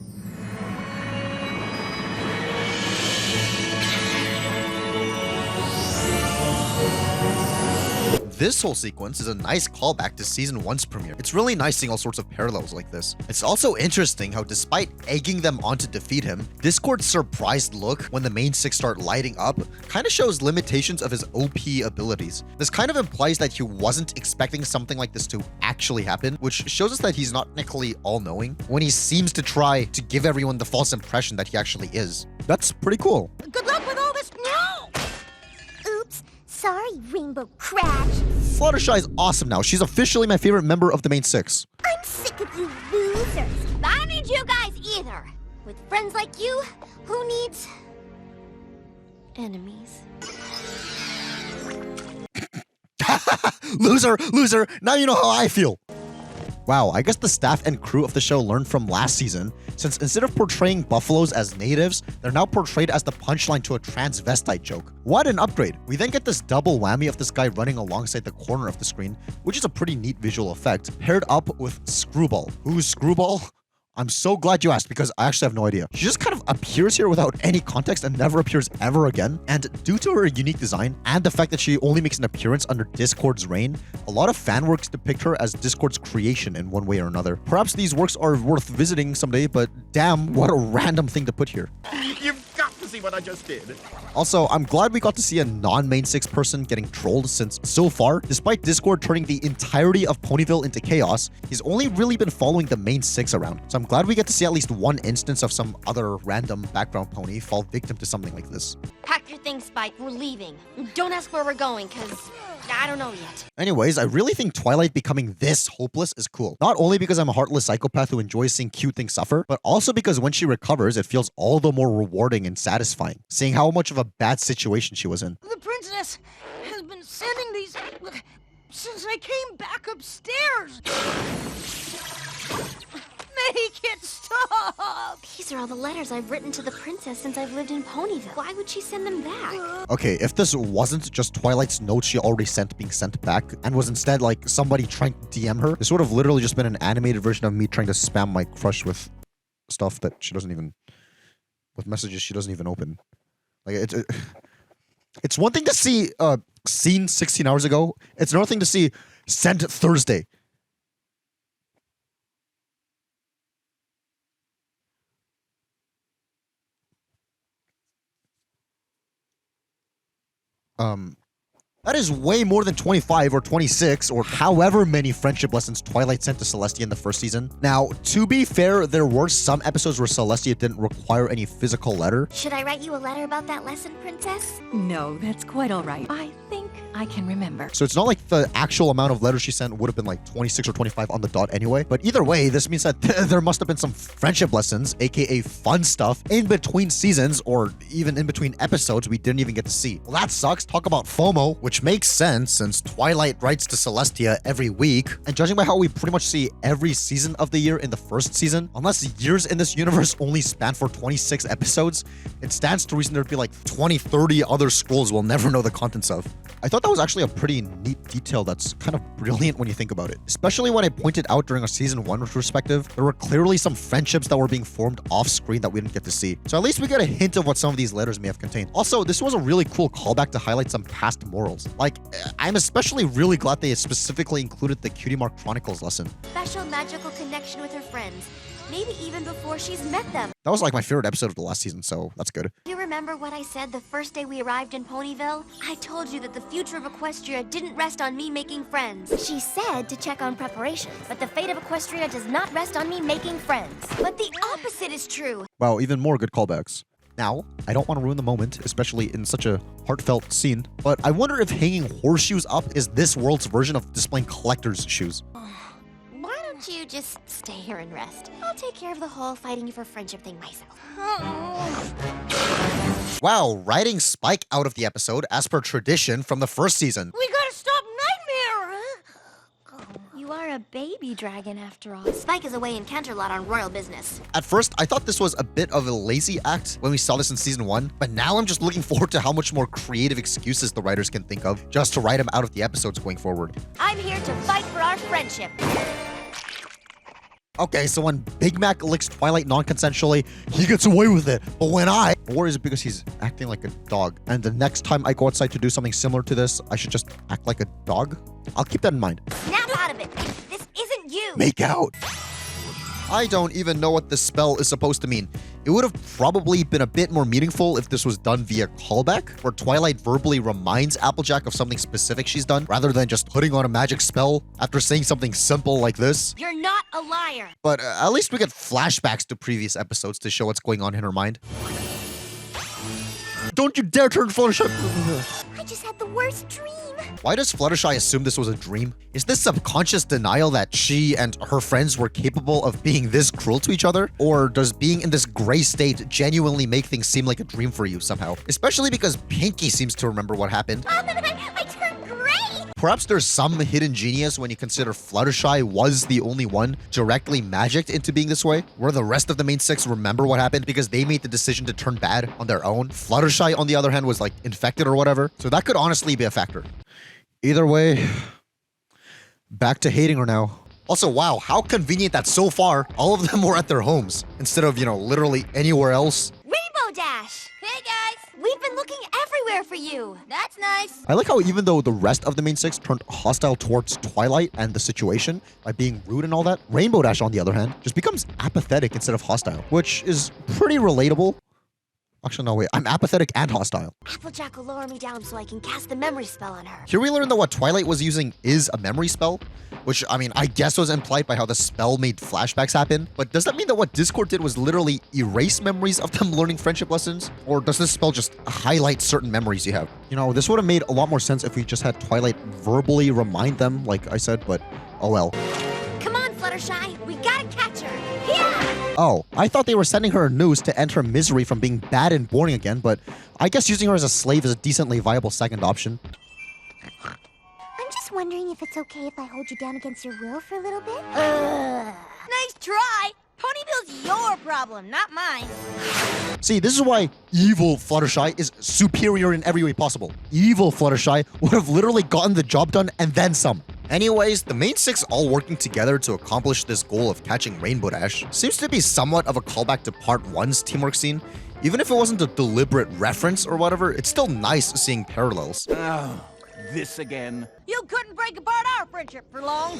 This whole sequence is a nice callback to Season 1's premiere. It's really nice seeing all sorts of parallels like this. It's also interesting how despite egging them on to defeat him, Discord's surprised look when the main six start lighting up kind of shows limitations of his OP abilities. This kind of implies that he wasn't expecting something like this to actually happen, which shows us that he's not technically all-knowing when he seems to try to give everyone the false impression that he actually is. That's pretty cool. Good luck with all this. No! Oops. Sorry, Rainbow Crash. Fluttershy is awesome now. She's officially my favorite member of the main six. I'm sick of you losers. I don't need you guys either. With friends like you, who needs enemies? Loser, now you know how I feel. Wow, I guess the staff and crew of the show learned from last season, since instead of portraying buffaloes as natives, they're now portrayed as the punchline to a transvestite joke. What an upgrade. We then get this double whammy of this guy running alongside the corner of the screen, which is a pretty neat visual effect, paired up with Screwball. Who's Screwball? I'm so glad you asked because I actually have no idea. She just kind of appears here without any context and never appears ever again. And due to her unique design and the fact that she only makes an appearance under Discord's reign, a lot of fan works depict her as Discord's creation in one way or another. Perhaps these works are worth visiting someday, but damn, what a random thing to put here. You've got to see what I just did. Also, I'm glad we got to see a non-main six person getting trolled since so far, despite Discord turning the entirety of Ponyville into chaos, he's only really been following the main six around. So I'm glad we get to see at least one instance of some other random background pony fall victim to something like this. Pack your things, Spike. We're leaving. Don't ask where we're going, because I don't know yet. Anyways, I really think Twilight becoming this hopeless is cool. Not only because I'm a heartless psychopath who enjoys seeing cute things suffer, but also because when she recovers, it feels all the more rewarding and satisfying, seeing how much of a bad situation she was in. The princess has been sending these since I came back upstairs. Make it stop! These are all the letters I've written to the princess since I've lived in Ponyville. Why would she send them back? Okay, if this wasn't just Twilight's notes she already sent being sent back, and was instead like somebody trying to DM her, this would have literally just been an animated version of me trying to spam my crush with stuff that she doesn't even, with messages she doesn't even open. Like it's one thing to see seen 16 hours ago. It's another thing to see sent Thursday. That is way more than 25 or 26 or however many friendship lessons Twilight sent to Celestia in the first season. Now, to be fair, there were some episodes where Celestia didn't require any physical letter. Should I write you a letter about that lesson, princess? No, that's quite all right. I think I can remember. So it's not like the actual amount of letters she sent would have been like 26 or 25 on the dot anyway. But either way, this means that there must have been some friendship lessons, aka fun stuff, in between seasons or even in between episodes we didn't even get to see. Well, that sucks. Talk about FOMO, which makes sense since Twilight writes to Celestia every week. And judging by how we pretty much see every season of the year in the first season, unless years in this universe only span for 26 episodes, it stands to reason there'd be like 20, 30 other scrolls we'll never know the contents of. I thought that was actually a pretty neat detail that's kind of brilliant when you think about it. Especially when I pointed out during a season 1 retrospective, there were clearly some friendships that were being formed off screen that we didn't get to see. So at least we get a hint of what some of these letters may have contained. Also, this was a really cool callback to highlight some past morals. Like, I'm especially really glad they specifically included the Cutie Mark Chronicles lesson. Special magical connection with her friends. Maybe even before she's met them. That was like my favorite episode of the last season, so that's good. You remember what I said the first day we arrived in Ponyville? I told you that the future of Equestria didn't rest on me making friends. She said to check on preparations, but the fate of Equestria does not rest on me making friends. But the opposite is true. Wow, even more good callbacks. Now, I don't want to ruin the moment, especially in such a heartfelt scene, but I wonder if hanging horseshoes up is this world's version of displaying collector's shoes. Why don't you just stay here and rest? I'll take care of the whole fighting you for friendship thing myself. Wow, writing Spike out of the episode as per tradition from the first season. We gotta stop Nightmare! You are a baby dragon after all. Spike is away in Canterlot on royal business. At first, I thought this was a bit of a lazy act when we saw this in season 1, but now I'm just looking forward to how much more creative excuses the writers can think of just to write him out of the episodes going forward. I'm here to fight for our friendship. Okay, so when Big Mac licks Twilight non-consensually, he gets away with it. But when or is it because he's acting like a dog? And the next time I go outside to do something similar to this, I should just act like a dog? I'll keep that in mind. Snap out of it. This isn't you. Make out. I don't even know what this spell is supposed to mean. It would have probably been a bit more meaningful if this was done via callback, where Twilight verbally reminds Applejack of something specific she's done, rather than just putting on a magic spell after saying something simple like this. You're not a liar. But at least we get flashbacks to previous episodes to show what's going on in her mind. Don't you dare turn Fluttershy! I just had the worst dream. Why does Fluttershy assume this was a dream? Is this subconscious denial that she and her friends were capable of being this cruel to each other? Or does being in this gray state genuinely make things seem like a dream for you somehow? Especially because Pinky seems to remember what happened. I turned gray. Perhaps there's some hidden genius when you consider Fluttershy was the only one directly magicked into being this way, where the rest of the main 6 remember what happened because they made the decision to turn bad on their own. Fluttershy, on the other hand, was like infected or whatever, so that could honestly be a factor. Either way, back to hating her now. Also, wow, how convenient that so far all of them were at their homes instead of, literally anywhere else. Rainbow Dash. Hey guys, we've been looking everywhere for you. That's nice. I like how even though the rest of the main 6 turned hostile towards Twilight and the situation by being rude and all that, Rainbow Dash, on the other hand, just becomes apathetic instead of hostile, which is pretty relatable. Actually, no, wait. I'm apathetic and hostile. Applejack will lower me down so I can cast the memory spell on her. Here we learn that what Twilight was using is a memory spell, which, I guess was implied by how the spell made flashbacks happen. But does that mean that what Discord did was literally erase memories of them learning friendship lessons? Or does this spell just highlight certain memories you have? This would have made a lot more sense if we just had Twilight verbally remind them, like I said, but oh well. Come on, Fluttershy. We gotta catch her. Yeah! Oh, I thought they were sending her a noose to end her misery from being bad and boring again, but I guess using her as a slave is a decently viable second option. I'm just wondering if it's okay if I hold you down against your will for a little bit? Nice try. Ponyville's your problem, not mine. See, this is why evil Fluttershy is superior in every way possible. Evil Fluttershy would have literally gotten the job done and then some. Anyways, the main 6 all working together to accomplish this goal of catching Rainbow Dash seems to be somewhat of a callback to Part 1's teamwork scene. Even if it wasn't a deliberate reference or whatever, it's still nice seeing parallels. Oh, this again. You couldn't break apart our friendship for long.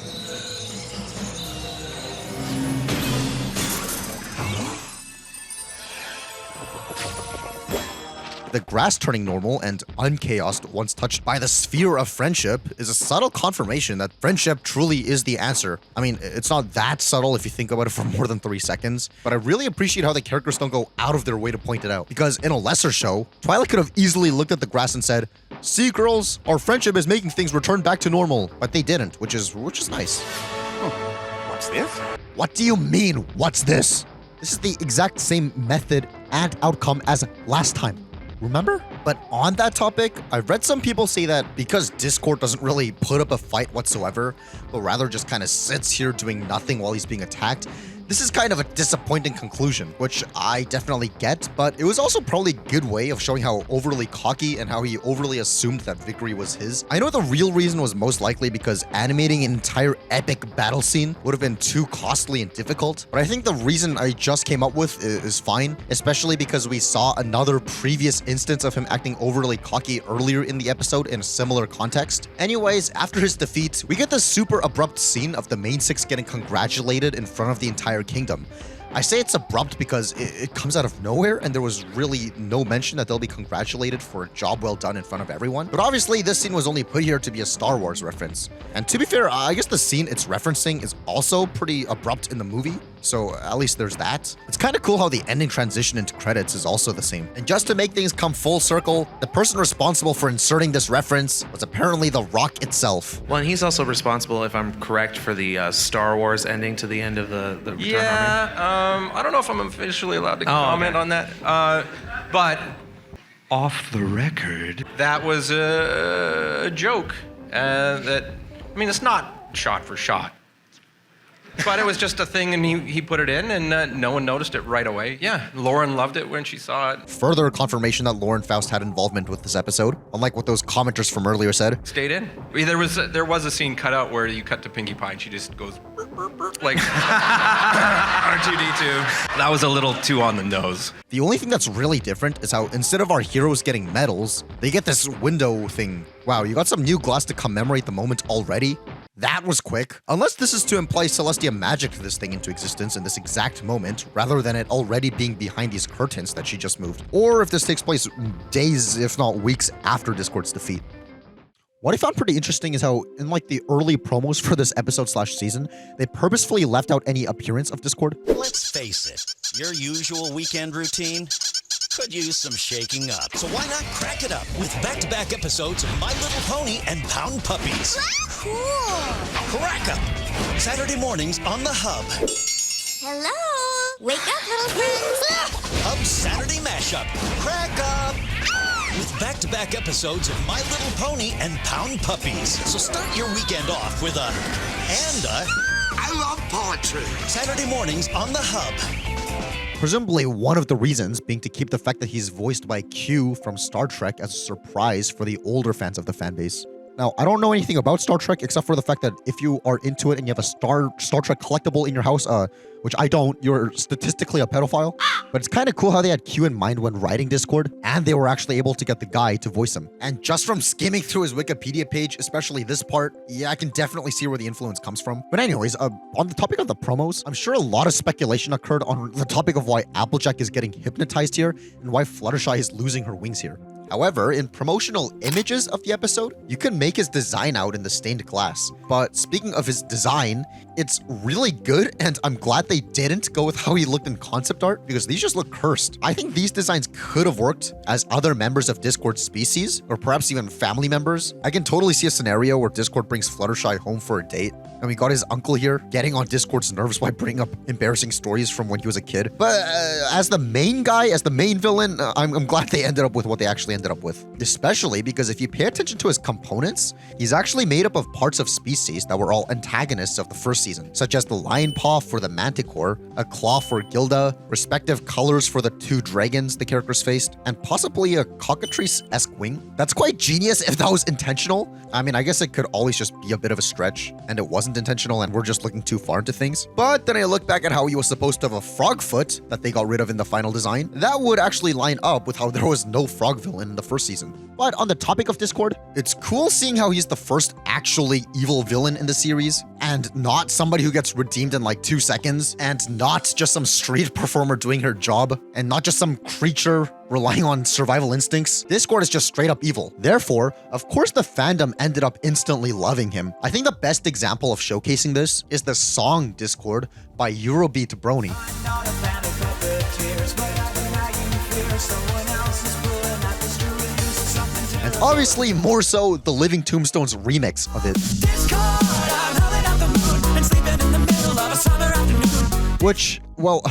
The grass turning normal and unchaosed once touched by the sphere of friendship is a subtle confirmation that friendship truly is the answer. It's not that subtle if you think about it for more than 3 seconds, but I really appreciate how the characters don't go out of their way to point it out. Because in a lesser show, Twilight could have easily looked at the grass and said, "See, girls, our friendship is making things return back to normal," but they didn't, which is nice. What's this? What do you mean, what's this? This is the exact same method and outcome as last time. Remember? But on that topic, I've read some people say that because Discord doesn't really put up a fight whatsoever, but rather just kind of sits here doing nothing while he's being attacked, this is kind of a disappointing conclusion, which I definitely get, but it was also probably a good way of showing how overly cocky and how he overly assumed that victory was his. I know the real reason was most likely because animating an entire epic battle scene would have been too costly and difficult, but I think the reason I just came up with is fine, especially because we saw another previous instance of him acting overly cocky earlier in the episode in a similar context. Anyways, after his defeat, we get this super abrupt scene of the main 6 getting congratulated in front of the entire kingdom. I say it's abrupt because it comes out of nowhere and there was really no mention that they'll be congratulated for a job well done in front of everyone. But obviously this scene was only put here to be a Star Wars reference. And to be fair, I guess the scene it's referencing is also pretty abrupt in the movie. So at least there's that. It's kind of cool how the ending transition into credits is also the same. And just to make things come full circle, the person responsible for inserting this reference was apparently The Rock itself. Well, and he's also responsible, if I'm correct, for the Star Wars ending to the end of the Return of Harmony. I don't know if I'm officially allowed to comment on that. But off the record, that was a joke. It's not shot for shot. But it was just a thing, and he put it in, and no one noticed it right away. Yeah, Lauren loved it when she saw it. Further confirmation that Lauren Faust had involvement with this episode, unlike what those commenters from earlier said. Stayed in. There was a scene cut out where you cut to Pinkie Pie, and she just goes burp, burp, burp, like R2-D2. That was a little too on the nose. The only thing that's really different is how instead of our heroes getting medals, they get this window thing. Wow, you got some new glass to commemorate the moment already? That was quick. Unless this is to imply Celestia magicked this thing into existence in this exact moment, rather than it already being behind these curtains that she just moved. Or if this takes place days, if not weeks, after Discord's defeat. What I found pretty interesting is how, in like the early promos for this episode/season, they purposefully left out any appearance of Discord. Let's face it, your usual weekend routine could use some shaking up. So why not crack it up with back-to-back episodes of My Little Pony and Pound Puppies? Cool. Crack up! Saturday mornings on the Hub. Hello. Wake up, little friends. Hub Saturday Mashup. Crack up! With back-to-back episodes of My Little Pony and Pound Puppies. So start your weekend off with a I love poetry. Saturday mornings on the Hub. Presumably one of the reasons being to keep the fact that he's voiced by Q from Star Trek as a surprise for the older fans of the fanbase. Now, I don't know anything about Star Trek except for the fact that if you are into it and you have a Star Trek collectible in your house, which I don't, you're statistically a pedophile. But it's kind of cool how they had Q in mind when writing Discord, and they were actually able to get the guy to voice him. And just from skimming through his Wikipedia page, especially this part, yeah, I can definitely see where the influence comes from. But anyways, on the topic of the promos, I'm sure a lot of speculation occurred on the topic of why Applejack is getting hypnotized here and why Fluttershy is losing her wings here. However, in promotional images of the episode, you can make his design out in the stained glass. But speaking of his design, it's really good, and I'm glad they didn't go with how he looked in concept art, because these just look cursed. I think these designs could have worked as other members of Discord's species, or perhaps even family members. I can totally see a scenario where Discord brings Fluttershy home for a date, and we got his uncle here getting on Discord's nerves by bringing up embarrassing stories from when he was a kid. But as the main guy, as the main villain, I'm glad they ended up with what they actually ended up with. Especially because if you pay attention to his components, he's actually made up of parts of species that were all antagonists of the first season, such as the lion paw for the manticore, a claw for Gilda, respective colors for the two dragons the characters faced, and possibly a cockatrice-esque wing. That's quite genius if that was intentional. I mean, I guess it could always just be a bit of a stretch, and it wasn't intentional and we're just looking too far into things. But then I look back at how he was supposed to have a frog foot that they got rid of in the final design. That would actually line up with how there was no frog villain in the first season. But on the topic of Discord, it's cool seeing how he's the first actually evil villain in the series, and not somebody who gets redeemed in like 2 seconds, and not just some street performer doing her job, and not just some creature relying on survival instincts. Discord is just straight up evil. Therefore, of course the fandom ended up instantly loving him. I think the best example of showcasing this is the song Discord by Eurobeat Brony. And obviously more so the Living Tombstones remix of it. Which, well,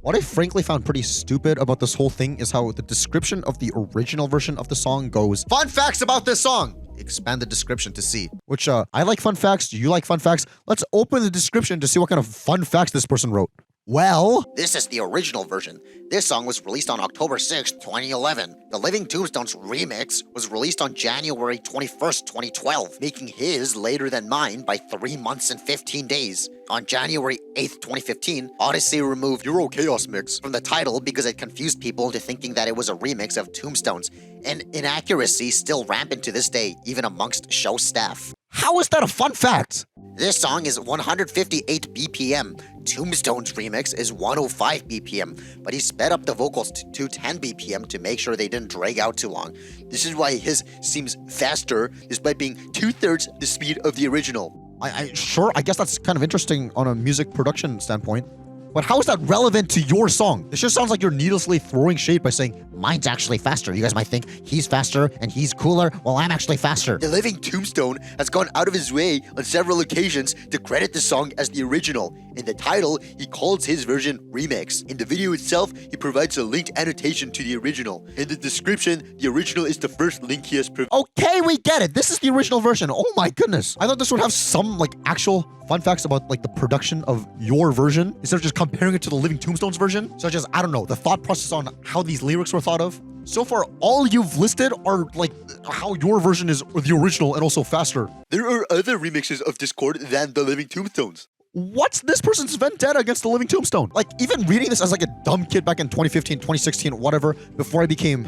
what I frankly found pretty stupid about this whole thing is how the description of the original version of the song goes, "Fun facts about this song!" Expand the description to see. Which, I like fun facts, you like fun facts. Let's open the description to see what kind of fun facts this person wrote. Well, this is the original version. This song was released on October 6th, 2011. The Living Tombstones remix was released on January 21st, 2012, making his later than mine by 3 months and 15 days. On January 8th, 2015, Odyssey removed Euro Chaos Mix from the title because it confused people into thinking that it was a remix of Tombstones, an inaccuracy still rampant to this day, even amongst show staff. How is that a fun fact? This song is 158 BPM, Tombstone's remix is 105 BPM, but he sped up the vocals to 210 BPM to make sure they didn't drag out too long. This is why his seems faster, despite being 2/3 the speed of the original. I guess that's kind of interesting on a music production standpoint. But how is that relevant to your song? This just sounds like you're needlessly throwing shade by saying, mine's actually faster. You guys might think he's faster and he's cooler. Well, I'm actually faster. The Living Tombstone has gone out of his way on several occasions to credit the song as the original. In the title, he calls his version Remix. In the video itself, he provides a linked annotation to the original. In the description, the original is the first link he has provided. Okay, we get it. This is the original version. Oh my goodness. I thought this would have some like actual fun facts about like the production of your version instead of just comparing it to the Living Tombstone's version, such as, I don't know, the thought process on how these lyrics were thought of. So far, all you've listed are like how your version is the original and also faster. There are other remixes of Discord than the Living Tombstones. What's this person's vendetta against the Living Tombstone? Like, even reading this as like a dumb kid back in 2015, 2016, whatever, before I became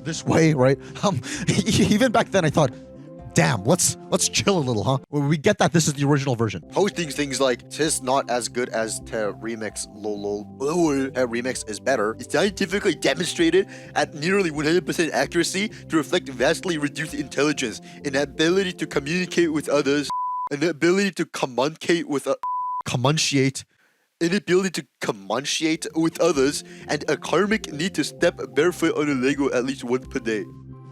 this way, right? Even back then I thought, damn, let's chill a little, huh? We get that this is the original version. Posting things like, "'Tis not as good as the remix, lol, remix is better," is scientifically demonstrated at nearly 100% accuracy to reflect vastly reduced intelligence, an ability to communicate with others, an ability to communicate with inability to communicate with others, and a karmic need to step barefoot on a Lego at least once per day.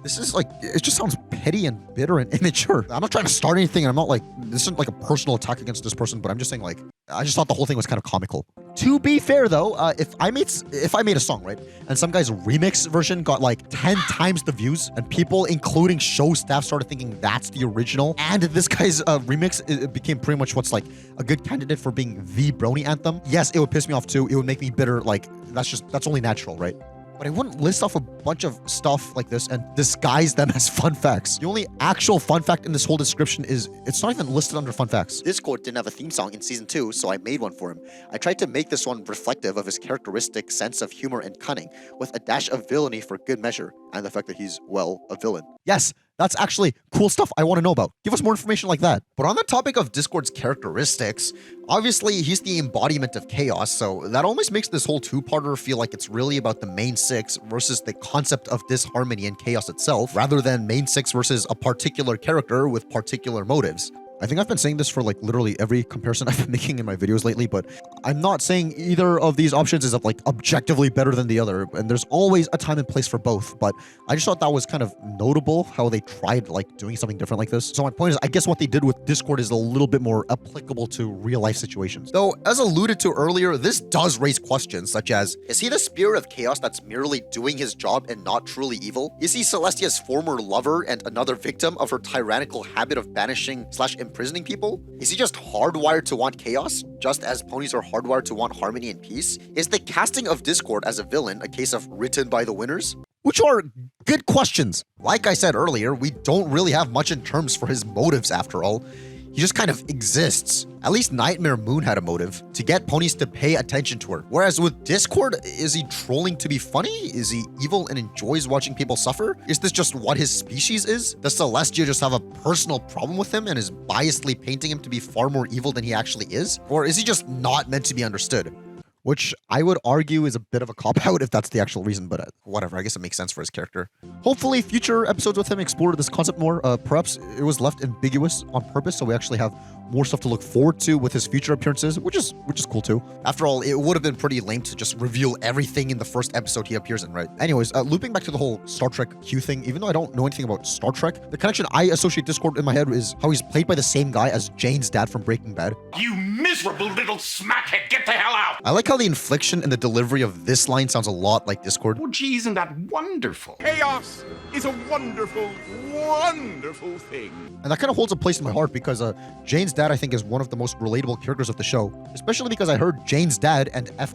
This is like, it just sounds petty and bitter and immature. I'm not trying to start anything, and I'm not like, this isn't like a personal attack against this person, but I'm just saying like, I just thought the whole thing was kind of comical. To be fair though, if I made a song, right, and some guy's remix version got like 10 times the views, and people, including show staff, started thinking that's the original, and this guy's remix it became pretty much what's like a good candidate for being the Brony anthem, yes, it would piss me off too. It would make me bitter. Like, that's only natural, right? But I wouldn't list off a bunch of stuff like this and disguise them as fun facts. The only actual fun fact in this whole description is it's not even listed under fun facts. Discord didn't have a theme song in season 2, so I made one for him. I tried to make this one reflective of his characteristic sense of humor and cunning, with a dash of villainy for good measure, and the fact that he's, well, a villain. Yes, that's actually cool stuff I want to know about. Give us more information like that. But on the topic of Discord's characteristics, obviously he's the embodiment of chaos, so that almost makes this whole two-parter feel like it's really about the main 6 versus the concept of disharmony and chaos itself, rather than main 6 versus a particular character with particular motives. I think I've been saying this for like literally every comparison I've been making in my videos lately, but I'm not saying either of these options is like objectively better than the other, and there's always a time and place for both, but I just thought that was kind of notable how they tried like doing something different like this. So my point is, I guess what they did with Discord is a little bit more applicable to real life situations. Though, as alluded to earlier, this does raise questions such as, is he the spirit of chaos that's merely doing his job and not truly evil? Is he Celestia's former lover and another victim of her tyrannical habit of banishing / imprisoning people? Is he just hardwired to want chaos, just as ponies are hardwired to want harmony and peace? Is the casting of Discord as a villain a case of written by the winners? Which are good questions. Like I said earlier, we don't really have much in terms for his motives after all. He just kind of exists. At least Nightmare Moon had a motive, to get ponies to pay attention to her. Whereas with Discord, is he trolling to be funny? Is he evil and enjoys watching people suffer? Is this just what his species is? Does Celestia just have a personal problem with him and is biasly painting him to be far more evil than he actually is? Or is he just not meant to be understood? Which I would argue is a bit of a cop-out if that's the actual reason, but whatever, I guess it makes sense for his character. Hopefully future episodes with him explore this concept more. Perhaps it was left ambiguous on purpose, so we actually have more stuff to look forward to with his future appearances, which is cool too. After all, it would have been pretty lame to just reveal everything in the first episode he appears in, right? Anyways, looping back to the whole Star Trek Q thing, even though I don't know anything about Star Trek, the connection I associate Discord in my head is how he's played by the same guy as Jane's dad from Breaking Bad. You miserable little smackhead, get the hell out! I like how the inflection and the delivery of this line sounds a lot like Discord. Oh gee, isn't that wonderful? Chaos is a wonderful, wonderful thing. And that kind of holds a place in my heart because Jane's dad, I think, is one of the most relatable characters of the show, especially because I heard Jane's dad and F-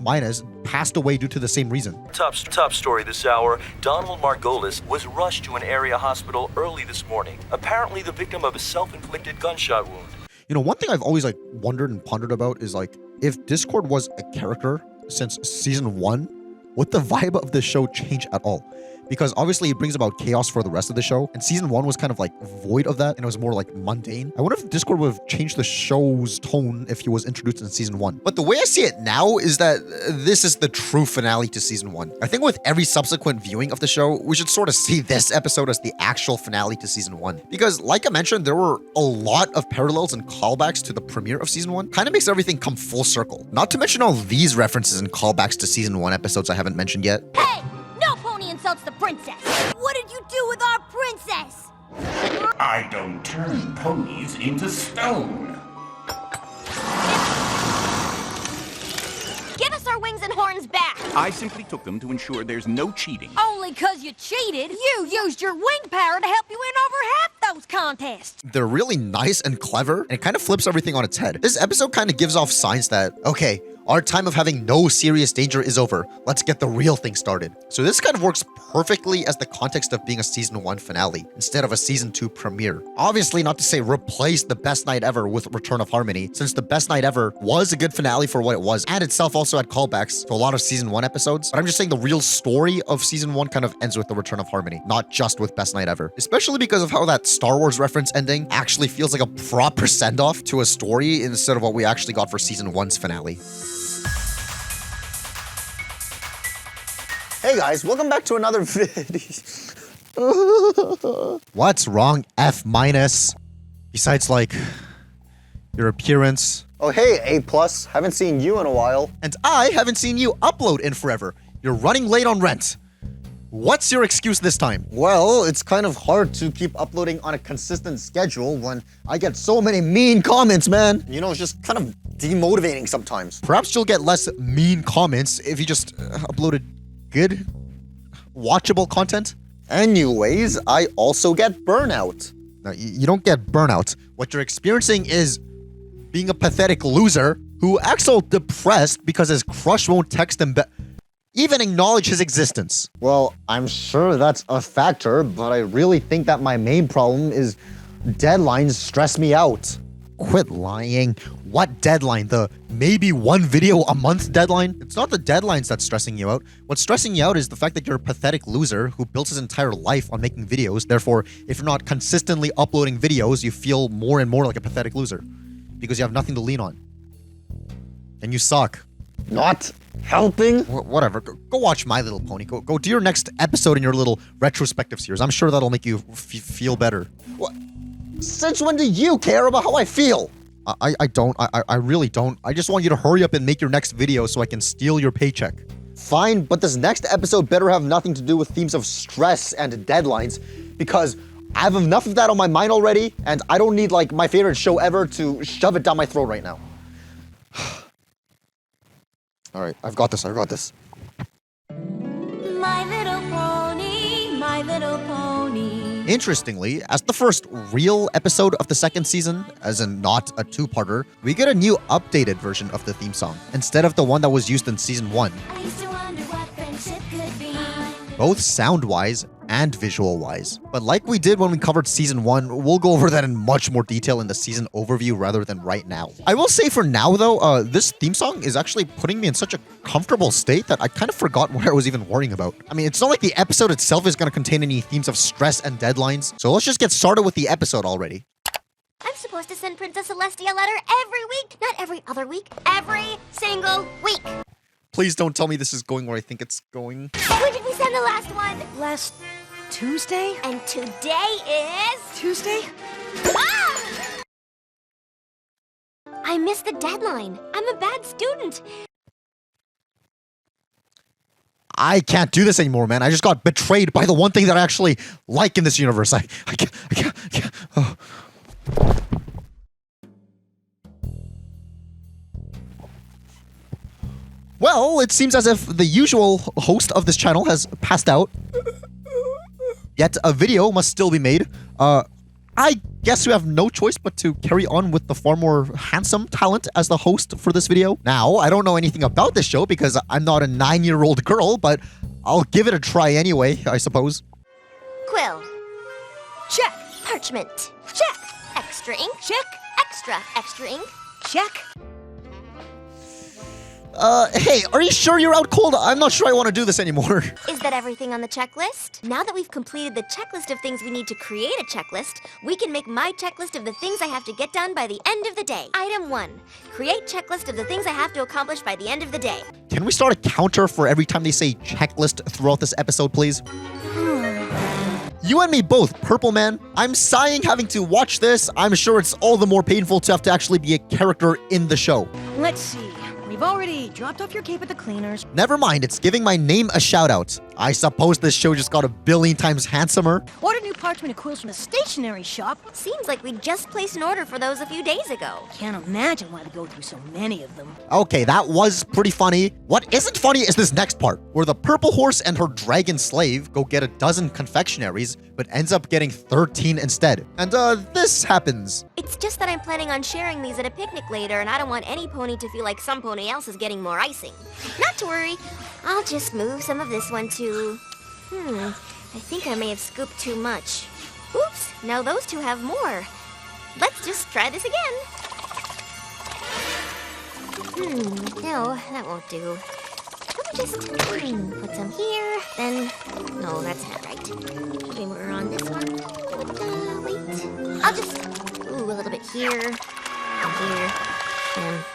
passed away due to the same reason. Top story this hour, Donald Margolis was rushed to an area hospital early this morning, apparently the victim of a self-inflicted gunshot wound. You know, one thing I've always like wondered and pondered about is like, if Discord was a character since season 1, would the vibe of the show change at all? because obviously it brings about chaos for the rest of the show, and season 1 was kind of like void of that, and it was more like mundane. I wonder if Discord would have changed the show's tone if he was introduced in season 1. But the way I see it now is that this is the true finale to season 1. I think with every subsequent viewing of the show, we should sort of see this episode as the actual finale to season 1. Because like I mentioned, there were a lot of parallels and callbacks to the premiere of season 1. Kind of makes everything come full circle. Not to mention all these references and callbacks to season 1 episodes I haven't mentioned yet. Hey! No pony insults the princess! What did you do with our princess? I don't turn ponies into stone. Give us our wings and horns back! I simply took them to ensure there's no cheating. Only 'cause you cheated. You used your wing power to help you win over half those contests. They're really nice and clever, and it kind of flips everything on its head. This episode kind of gives off signs that, okay, our time of having no serious danger is over. Let's get the real thing started. So this kind of works perfectly as the context of being a season 1 finale instead of a season 2 premiere. Obviously not to say replace the best night ever with Return of Harmony, since the best night ever was a good finale for what it was, and itself also had callbacks to a lot of season 1 episodes. But I'm just saying the real story of season 1 kind of ends with the Return of Harmony, not just with best night ever. Especially because of how that Star Wars reference ending actually feels like a proper send-off to a story instead of what we actually got for season 1's finale. Hey guys, welcome back to another video. What's wrong, F-? Besides, like, your appearance. Oh hey, A+, haven't seen you in a while. And I haven't seen you upload in forever. You're running late on rent. What's your excuse this time? Well, it's kind of hard to keep uploading on a consistent schedule when I get so many mean comments, man. You know, it's just kind of demotivating sometimes. Perhaps you'll get less mean comments if you just uploaded good, watchable content. Anyways, I also get burnout. Now, you don't get burnout. What you're experiencing is being a pathetic loser who acts all depressed because his crush won't text him even acknowledge his existence. Well, I'm sure that's a factor, but I really think that my main problem is deadlines stress me out. Quit lying. What deadline? The maybe one video a month deadline? It's not the deadlines that's stressing you out. What's stressing you out is the fact that you're a pathetic loser who built his entire life on making videos. Therefore, if you're not consistently uploading videos, you feel more and more like a pathetic loser because you have nothing to lean on. And you suck. Not helping? Whatever. Go watch My Little Pony. Go do your next episode in your little retrospective series. I'm sure that'll make you feel better. What? Since when do you care about how I feel? I don't. I really don't. I just want you to hurry up and make your next video so I can steal your paycheck. Fine, but this next episode better have nothing to do with themes of stress and deadlines, because I have enough of that on my mind already, and I don't need, like, my favorite show ever to shove it down my throat right now. Alright, I've got this. My little pony, my little pony. Interestingly, as the first real episode of the second season, as in not a two-parter, we get a new updated version of the theme song, instead of the one that was used in season 1. I used to wonder what friendship could be. Both sound-wise and visual-wise. But like we did when we covered season 1, we'll go over that in much more detail in the season overview rather than right now. I will say for now though, this theme song is actually putting me in such a comfortable state that I kind of forgot what I was even worrying about. I mean, it's not like the episode itself is going to contain any themes of stress and deadlines, so let's just get started with the episode already. I'm supposed to send Princess Celestia a letter every week, not every other week, every single week. Please don't tell me this is going where I think it's going. When did we send the last one? Last Tuesday? And today is... Tuesday? Ah! I missed the deadline. I'm a bad student. I can't do this anymore, man. I just got betrayed by the one thing that I actually like in this universe. I can't. Oh. Well, it seems as if the usual host of this channel has passed out. Yet a video must still be made. I guess we have no choice but to carry on with the far more handsome talent as the host for this video. Now, I don't know anything about this show because I'm not a 9-year-old girl, but I'll give it a try anyway, I suppose. Quill. Check. Parchment. Check. Extra ink. Check. Extra ink. Check. Hey, are you sure you're out cold? I'm not sure I want to do this anymore. Is that everything on the checklist? Now that we've completed the checklist of things we need to create a checklist, we can make my checklist of the things I have to get done by the end of the day. Item 1. Create checklist of the things I have to accomplish by the end of the day. Can we start a counter for every time they say checklist throughout this episode, please? You and me both, Purple Man. I'm sighing having to watch this. I'm sure it's all the more painful to have to actually be a character in the show. Let's see. We've already dropped off your cape at the cleaners. Never mind, it's giving my name a shout-out. I suppose this show just got a billion times handsomer. Ordered new parchment and quills from the stationery shop. Seems like we just placed an order for those a few days ago. Can't imagine why they go through so many of them. Okay, that was pretty funny. What isn't funny is this next part, where the purple horse and her dragon slave go get a dozen confectionaries, but ends up getting 13 instead. And this happens. It's just that I'm planning on sharing these at a picnic later, and I don't want any pony to feel like some pony else is getting more icing. Not to worry, I'll just move some of this one to... I think I may have scooped too much. Oops, now those two have more. Let's just try this again. No, that won't do. Let me just put some here, then... No, that's not right. Maybe more on this one. Wait. I'll just... a little bit here, and here, and...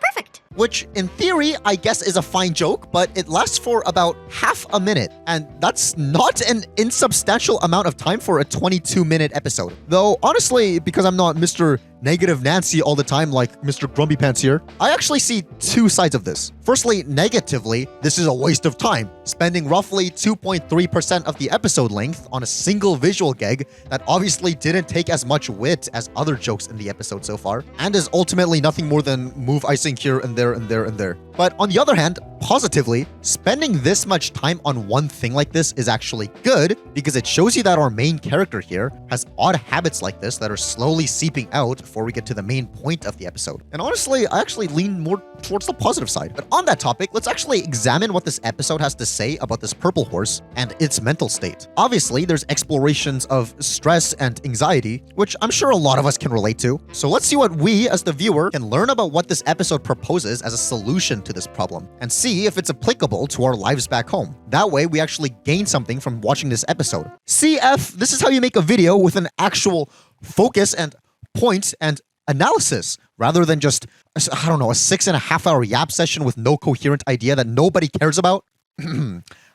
Perfect! Which, in theory, I guess is a fine joke, but it lasts for about half a minute, and that's not an insubstantial amount of time for a 22-minute episode. Though, honestly, because I'm not Mr. Negative Nancy all the time like Mr. Grumpy Pants here, I actually see two sides of this. Firstly, negatively, this is a waste of time, spending roughly 2.3% of the episode length on a single visual gag that obviously didn't take as much wit as other jokes in the episode so far, and is ultimately nothing more than move icing here and there and there and there. But on the other hand, positively, spending this much time on one thing like this is actually good, because it shows you that our main character here has odd habits like this that are slowly seeping out before we get to the main point of the episode. And honestly, I actually lean more towards the positive side. But on that topic, let's actually examine what this episode has to say about this purple horse and its mental state. Obviously, there's explorations of stress and anxiety, which I'm sure a lot of us can relate to. So let's see what we, as the viewer, can learn about what this episode proposes as a solution to this problem, and see if it's applicable to our lives back home. That way, we actually gain something from watching this episode. CF, this is how you make a video with an actual focus and point and analysis, rather than just, I don't know, a 6.5-hour yap session with no coherent idea that nobody cares about.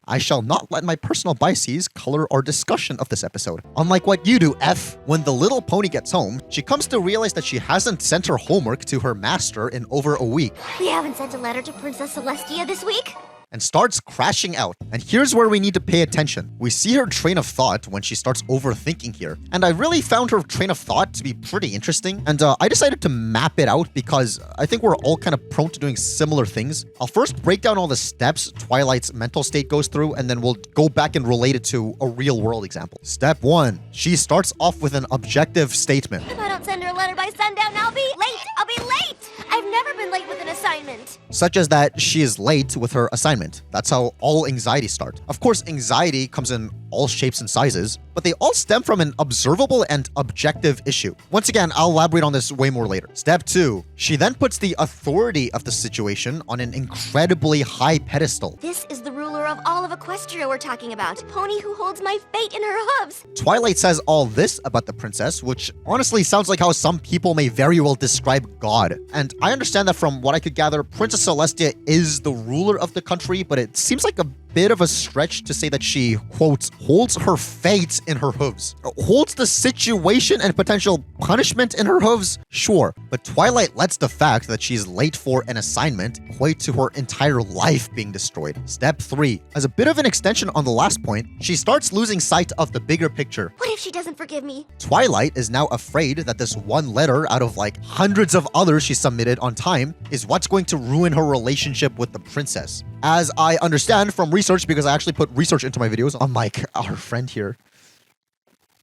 I shall not let my personal biases color our discussion of this episode. Unlike what you do, F, when the little pony gets home, she comes to realize that she hasn't sent her homework to her master in over a week. We haven't sent a letter to Princess Celestia this week? And starts crashing out. And here's where we need to pay attention. We see her train of thought when she starts overthinking here. And I really found her train of thought to be pretty interesting. And I decided to map it out because I think we're all kind of prone to doing similar things. I'll first break down all the steps Twilight's mental state goes through, and then we'll go back and relate it to a real world example. Step 1. She starts off with an objective statement. If I don't send her a letter by sundown, I'll be late! I'll be late! I've never been late with an assignment. Such as that she is late with her assignment. That's how all anxiety starts. Of course, anxiety comes in all shapes and sizes, but they all stem from an observable and objective issue. Once again, I'll elaborate on this way more later. Step 2. She then puts the authority of the situation on an incredibly high pedestal. This is the ruler of all of Equestria we're talking about. Pony who holds my fate in her hooves. Twilight says all this about the princess, which honestly sounds like how some people may very well describe God. And I understand that from what I could gather, Princess Celestia is the ruler of the country, but it seems like a bit of a stretch to say that she, quote, holds her fate in her hooves. Holds the situation and potential punishment in her hooves? Sure, but Twilight lets the fact that she's late for an assignment equate to her entire life being destroyed. Step 3. As a bit of an extension on the last point, she starts losing sight of the bigger picture. What if she doesn't forgive me? Twilight is now afraid that this one letter out of like hundreds of others she submitted on time is what's going to ruin her relationship with the princess. As I understand from research, because I actually put research into my videos, unlike our friend here,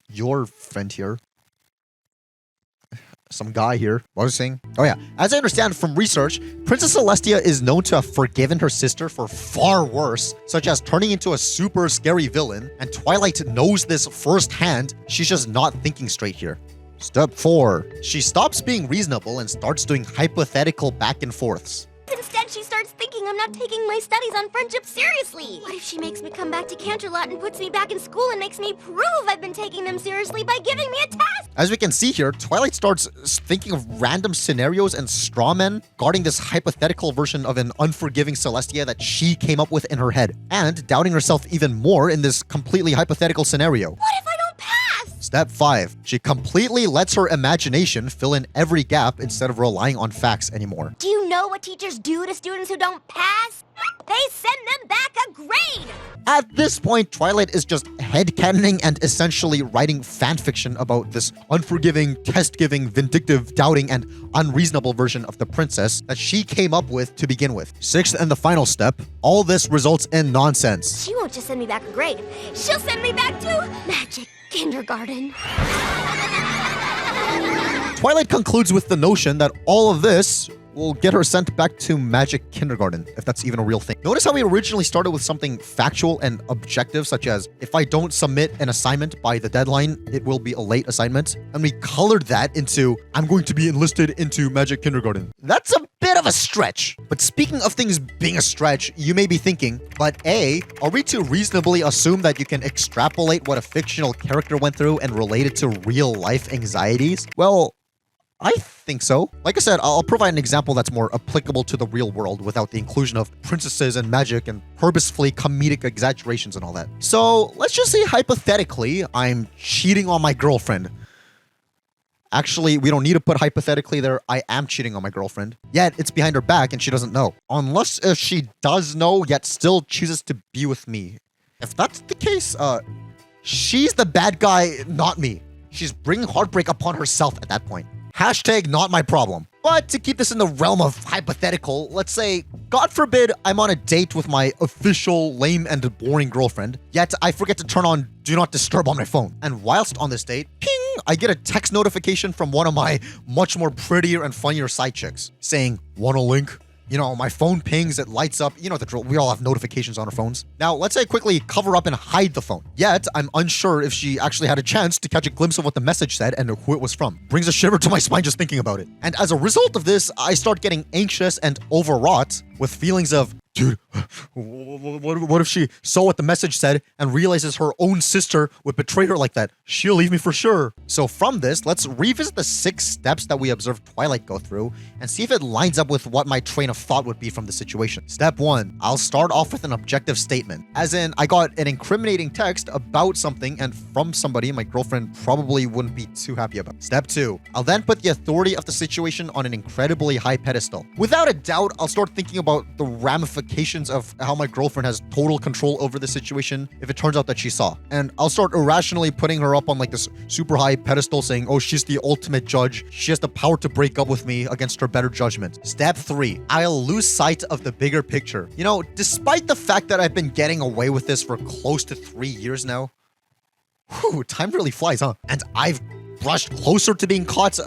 your friend here, some guy here. What was I saying? Oh yeah. As I understand from research, Princess Celestia is known to have forgiven her sister for far worse, such as turning into a super scary villain, and Twilight knows this firsthand. She's just not thinking straight here. Step 4. She stops being reasonable and starts doing hypothetical back and forths. Instead, she starts thinking I'm not taking my studies on friendship seriously. What if she makes me come back to Canterlot and puts me back in school and makes me prove I've been taking them seriously by giving me a test? As we can see here, Twilight starts thinking of random scenarios and straw men guarding this hypothetical version of an unforgiving Celestia that she came up with in her head, and doubting herself even more in this completely hypothetical scenario. What if I don't pass? Step 5. She completely lets her imagination fill in every gap instead of relying on facts anymore. Do you know what teachers do to students who don't pass? They send them back a grade! At this point, Twilight is just headcanoning and essentially writing fanfiction about this unforgiving, test-giving, vindictive, doubting, and unreasonable version of the princess that she came up with to begin with. 6th and the final step, all this results in nonsense. She won't just send me back a grade. She'll send me back to magic kindergarten. Twilight concludes with the notion that all of this will get her sent back to magic kindergarten, if that's even a real thing. Notice how we originally started with something factual and objective, such as, if I don't submit an assignment by the deadline, it will be a late assignment. And we colored that into, I'm going to be enlisted into magic kindergarten. That's a bit of a stretch. But speaking of things being a stretch, you may be thinking, but A, are we to reasonably assume that you can extrapolate what a fictional character went through and relate it to real life anxieties? Well, I think so. Like I said, I'll provide an example that's more applicable to the real world without the inclusion of princesses and magic and purposefully comedic exaggerations and all that. So let's just say hypothetically, I'm cheating on my girlfriend. Actually, we don't need to put hypothetically there. I am cheating on my girlfriend. Yet it's behind her back and she doesn't know. Unless if she does know, yet still chooses to be with me. If that's the case, she's the bad guy, not me. She's bringing heartbreak upon herself at that point. Hashtag not my problem. But to keep this in the realm of hypothetical, let's say, God forbid, I'm on a date with my official lame and boring girlfriend, yet I forget to turn on Do Not Disturb on my phone. And whilst on this date, ping, I get a text notification from one of my much more prettier and funnier side chicks saying, want a link? You know, my phone pings, it lights up. You know the drill. We all have notifications on our phones. Now, let's say I quickly cover up and hide the phone. Yet, I'm unsure if she actually had a chance to catch a glimpse of what the message said and who it was from. Brings a shiver to my spine just thinking about it. And as a result of this, I start getting anxious and overwrought with feelings of, dude, what if she saw what the message said and realizes her own sister would betray her like that? She'll leave me for sure. So from this, let's revisit the 6 steps that we observed Twilight go through and see if it lines up with what my train of thought would be from the situation. Step 1, I'll start off with an objective statement. As in, I got an incriminating text about something and from somebody my girlfriend probably wouldn't be too happy about. Step 2, I'll then put the authority of the situation on an incredibly high pedestal. Without a doubt, I'll start thinking about the ramifications of how my girlfriend has total control over the situation if it turns out that she saw. And I'll start irrationally putting her up on like this super high pedestal saying, oh, she's the ultimate judge. She has the power to break up with me against her better judgment. Step 3, I'll lose sight of the bigger picture. You know, despite the fact that I've been getting away with this for close to 3 years now, whew, time really flies, huh? And I've brushed closer to being caught,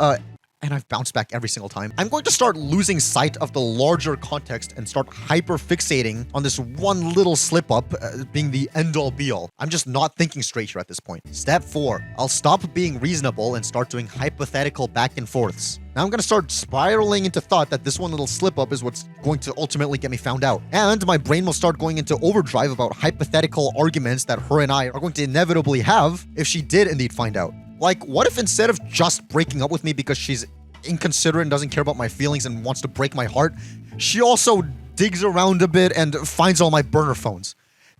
and I've bounced back every single time. I'm going to start losing sight of the larger context and start hyper-fixating on this one little slip-up being the end-all be-all. I'm just not thinking straight here at this point. Step 4, I'll stop being reasonable and start doing hypothetical back and forths. Now I'm going to start spiraling into thought that this one little slip-up is what's going to ultimately get me found out. And my brain will start going into overdrive about hypothetical arguments that her and I are going to inevitably have if she did indeed find out. Like, what if instead of just breaking up with me because she's inconsiderate and doesn't care about my feelings and wants to break my heart, she also digs around a bit and finds all my burner phones?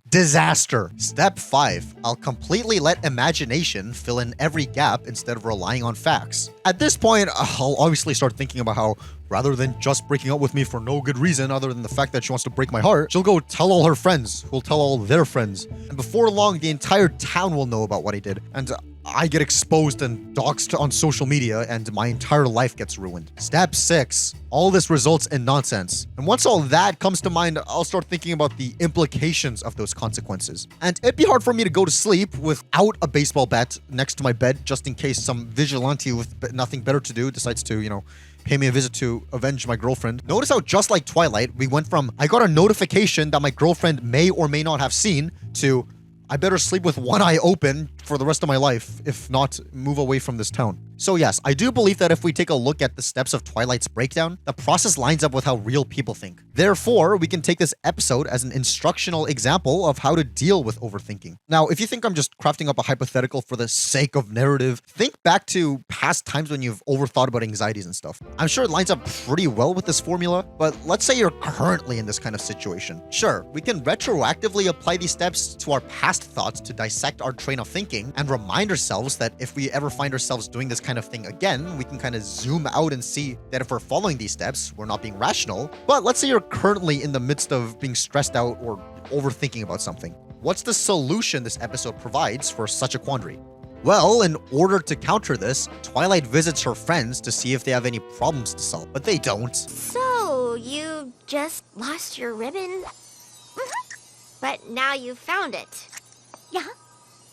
Disaster. Step 5, I'll completely let imagination fill in every gap instead of relying on facts. At this point, I'll obviously start thinking about how rather than just breaking up with me for no good reason other than the fact that she wants to break my heart, she'll go tell all her friends, who'll tell all their friends. And before long, the entire town will know about what I did. And I get exposed and doxxed on social media and my entire life gets ruined. Step 6, all this results in nonsense. And once all that comes to mind, I'll start thinking about the implications of those consequences. And it'd be hard for me to go to sleep without a baseball bat next to my bed just in case some vigilante with nothing better to do decides to, you know, pay me a visit to avenge my girlfriend. Notice how just like Twilight, we went from I got a notification that my girlfriend may or may not have seen to I better sleep with one eye open for the rest of my life, if not move away from this town. So yes, I do believe that if we take a look at the steps of Twilight's breakdown, the process lines up with how real people think. Therefore, we can take this episode as an instructional example of how to deal with overthinking. Now, if you think I'm just crafting up a hypothetical for the sake of narrative, think back to past times when you've overthought about anxieties and stuff. I'm sure it lines up pretty well with this formula, but let's say you're currently in this kind of situation. Sure, we can retroactively apply these steps to our past thoughts to dissect our train of thinking and remind ourselves that if we ever find ourselves doing this kind of thing again, we can kind of zoom out and see that if we're following these steps, we're not being rational. But let's say you're currently in the midst of being stressed out or overthinking about something. What's the solution this episode provides for such a quandary? Well, in order to counter this, Twilight visits her friends to see if they have any problems to solve, but they don't. So, you just lost your ribbon? But now you found it. Yeah?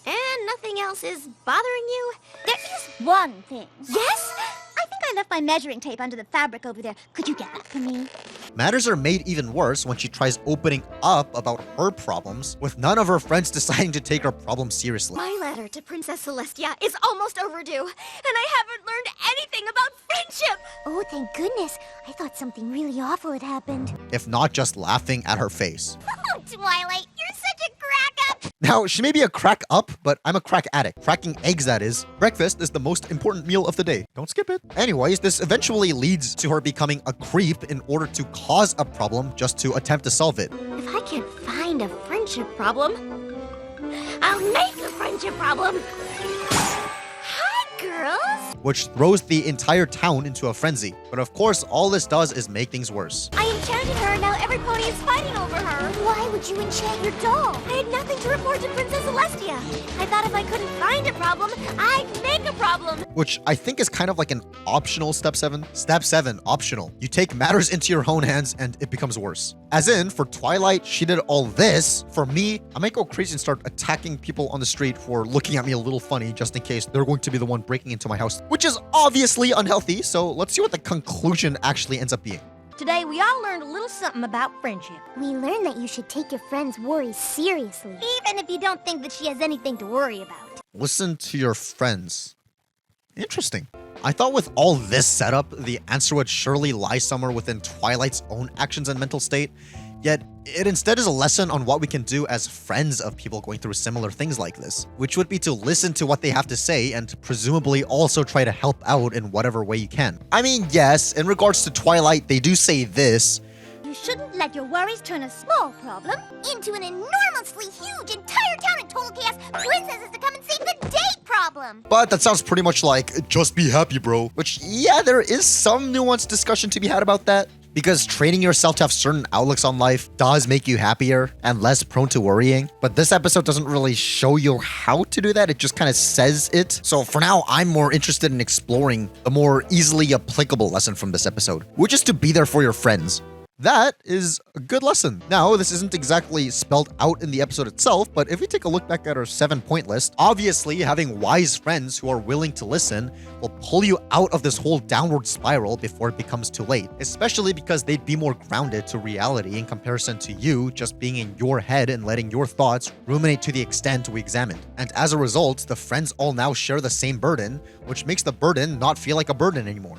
And nothing else is bothering you? There is one thing. Yes? I think I left my measuring tape under the fabric over there. Could you get that for me? Matters are made even worse when she tries opening up about her problems, with none of her friends deciding to take her problems seriously. My letter to Princess Celestia is almost overdue, and I haven't learned anything about friendship! Oh, thank goodness. I thought something really awful had happened. If not just laughing at her face. Oh, Twilight, you're such a crack-up! Now, she may be a crack up, but I'm a crack addict. Cracking eggs, that is. Breakfast is the most important meal of the day. Don't skip it. Anyways, this eventually leads to her becoming a creep in order to cause a problem just to attempt to solve it. If I can't find a friendship problem, I'll make a friendship problem. Hi, girls! Which throws the entire town into a frenzy. But of course, all this does is make things worse. I enchanted her, and now every pony is fighting over her. Why would you enchant your doll? I had nothing to report to Princess Celestia. I thought if I couldn't find a problem, I'd make a problem. Which I think is kind of like an optional step 7. Step 7, optional. You take matters into your own hands and it becomes worse. As in, for Twilight, she did all this. For me, I might go crazy and start attacking people on the street for looking at me a little funny just in case they're going to be the one breaking into my house, which is obviously unhealthy. So let's see what the conclusion actually ends up being. Today, we all learned a little something about friendship. We learned that you should take your friend's worries seriously, even if you don't think that she has anything to worry about. Listen to your friends. Interesting. I thought with all this setup, the answer would surely lie somewhere within Twilight's own actions and mental state, yet it instead is a lesson on what we can do as friends of people going through similar things like this, which would be to listen to what they have to say and presumably also try to help out in whatever way you can. I mean, yes, in regards to Twilight, they do say this. You shouldn't let your worries turn a small problem into an enormously huge entire town and total chaos princesses to come and save the day problem. But that sounds pretty much like, just be happy, bro. Which, yeah, there is some nuanced discussion to be had about that. Because training yourself to have certain outlooks on life does make you happier and less prone to worrying. But this episode doesn't really show you how to do that. It just kind of says it. So for now, I'm more interested in exploring the more easily applicable lesson from this episode, which is to be there for your friends. That is a good lesson. Now, this isn't exactly spelled out in the episode itself, but if we take a look back at our 7-point list, obviously having wise friends who are willing to listen will pull you out of this whole downward spiral before it becomes too late, especially because they'd be more grounded to reality in comparison to you just being in your head and letting your thoughts ruminate to the extent we examined. And as a result, the friends all now share the same burden, which makes the burden not feel like a burden anymore.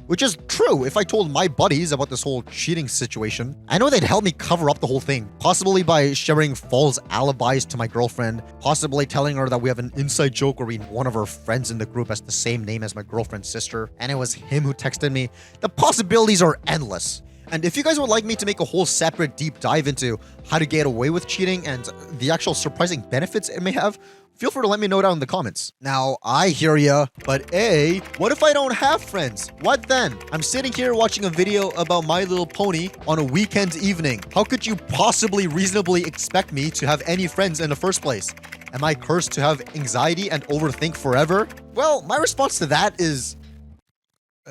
Which is true. If I told my buddies about this whole cheating situation, I know they'd help me cover up the whole thing. Possibly by sharing false alibis to my girlfriend, possibly telling her that we have an inside joke where one of our friends in the group has the same name as my girlfriend's sister, and it was him who texted me. The possibilities are endless. And if you guys would like me to make a whole separate deep dive into how to get away with cheating and the actual surprising benefits it may have, feel free to let me know down in the comments. Now, I hear ya, but A, what if I don't have friends? What then? I'm sitting here watching a video about My Little Pony on a weekend evening. How could you possibly reasonably expect me to have any friends in the first place? Am I cursed to have anxiety and overthink forever? Well, my response to that is,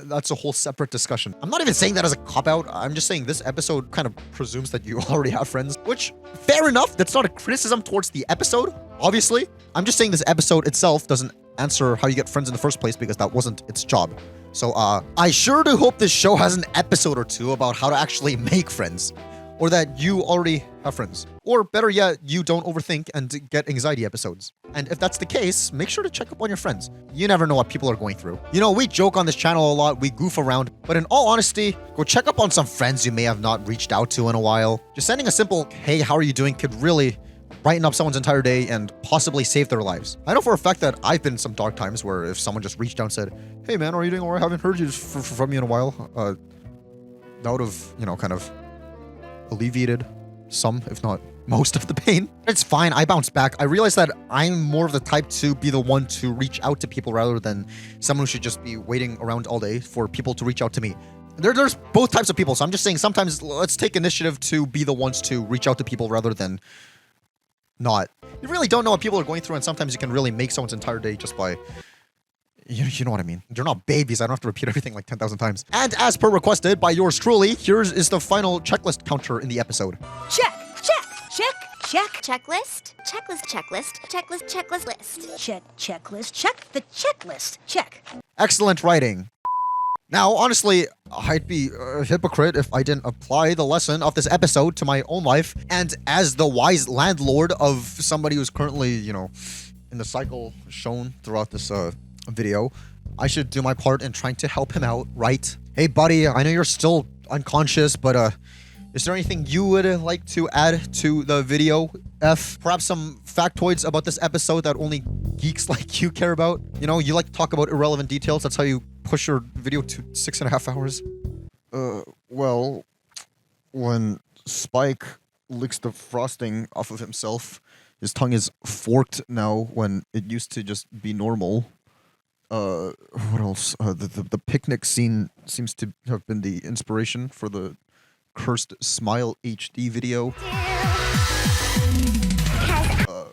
that's a whole separate discussion. I'm not even saying that as a cop-out. I'm just saying this episode kind of presumes that you already have friends, which, fair enough. That's not a criticism towards the episode, obviously. I'm just saying this episode itself doesn't answer how you get friends in the first place because that wasn't its job. So, I sure do hope this show has an episode or two about how to actually make friends. or that you already have friends. Or better yet, you don't overthink and get anxiety episodes. And if that's the case, make sure to check up on your friends. You never know what people are going through. You know, we joke on this channel a lot, we goof around, but in all honesty, go check up on some friends you may have not reached out to in a while. Just sending a simple, hey, how are you doing, could really brighten up someone's entire day and possibly save their lives. I know for a fact that I've been in some dark times where if someone just reached out and said, hey man, are you doing alright? I haven't heard you from you in a while. That would have, you know, kind of alleviated some, if not most of the pain. It's fine, I bounce back. I realize that I'm more of the type to be the one to reach out to people rather than someone who should just be waiting around all day for people to reach out to me. There's both types of people, so I'm just saying sometimes let's take initiative to be the ones to reach out to people rather than not. You really don't know what people are going through, and sometimes you can really make someone's entire day just by, you know what I mean. You're not babies, I don't have to repeat everything like 10,000 times. And as per requested by yours truly, here's is the final checklist counter in the episode. Check, check, check, check. Checklist, checklist, checklist, checklist, checklist, list. Check, checklist, check the checklist, check. Excellent writing. Now, honestly, I'd be a hypocrite if I didn't apply the lesson of this episode to my own life. And as the wise landlord of somebody who's currently, you know, in the cycle shown throughout this video, I should do my part in trying to help him out, right? Hey, buddy, I know you're still unconscious, but is there anything you would like to add to the video? Perhaps some factoids about this episode that only geeks like you care about? You know, you like to talk about irrelevant details. That's how you push your video to 6.5 hours. Well, when Spike licks the frosting off of himself, his tongue is forked now when it used to just be normal. What else? The picnic scene seems to have been the inspiration for the cursed Smile HD video.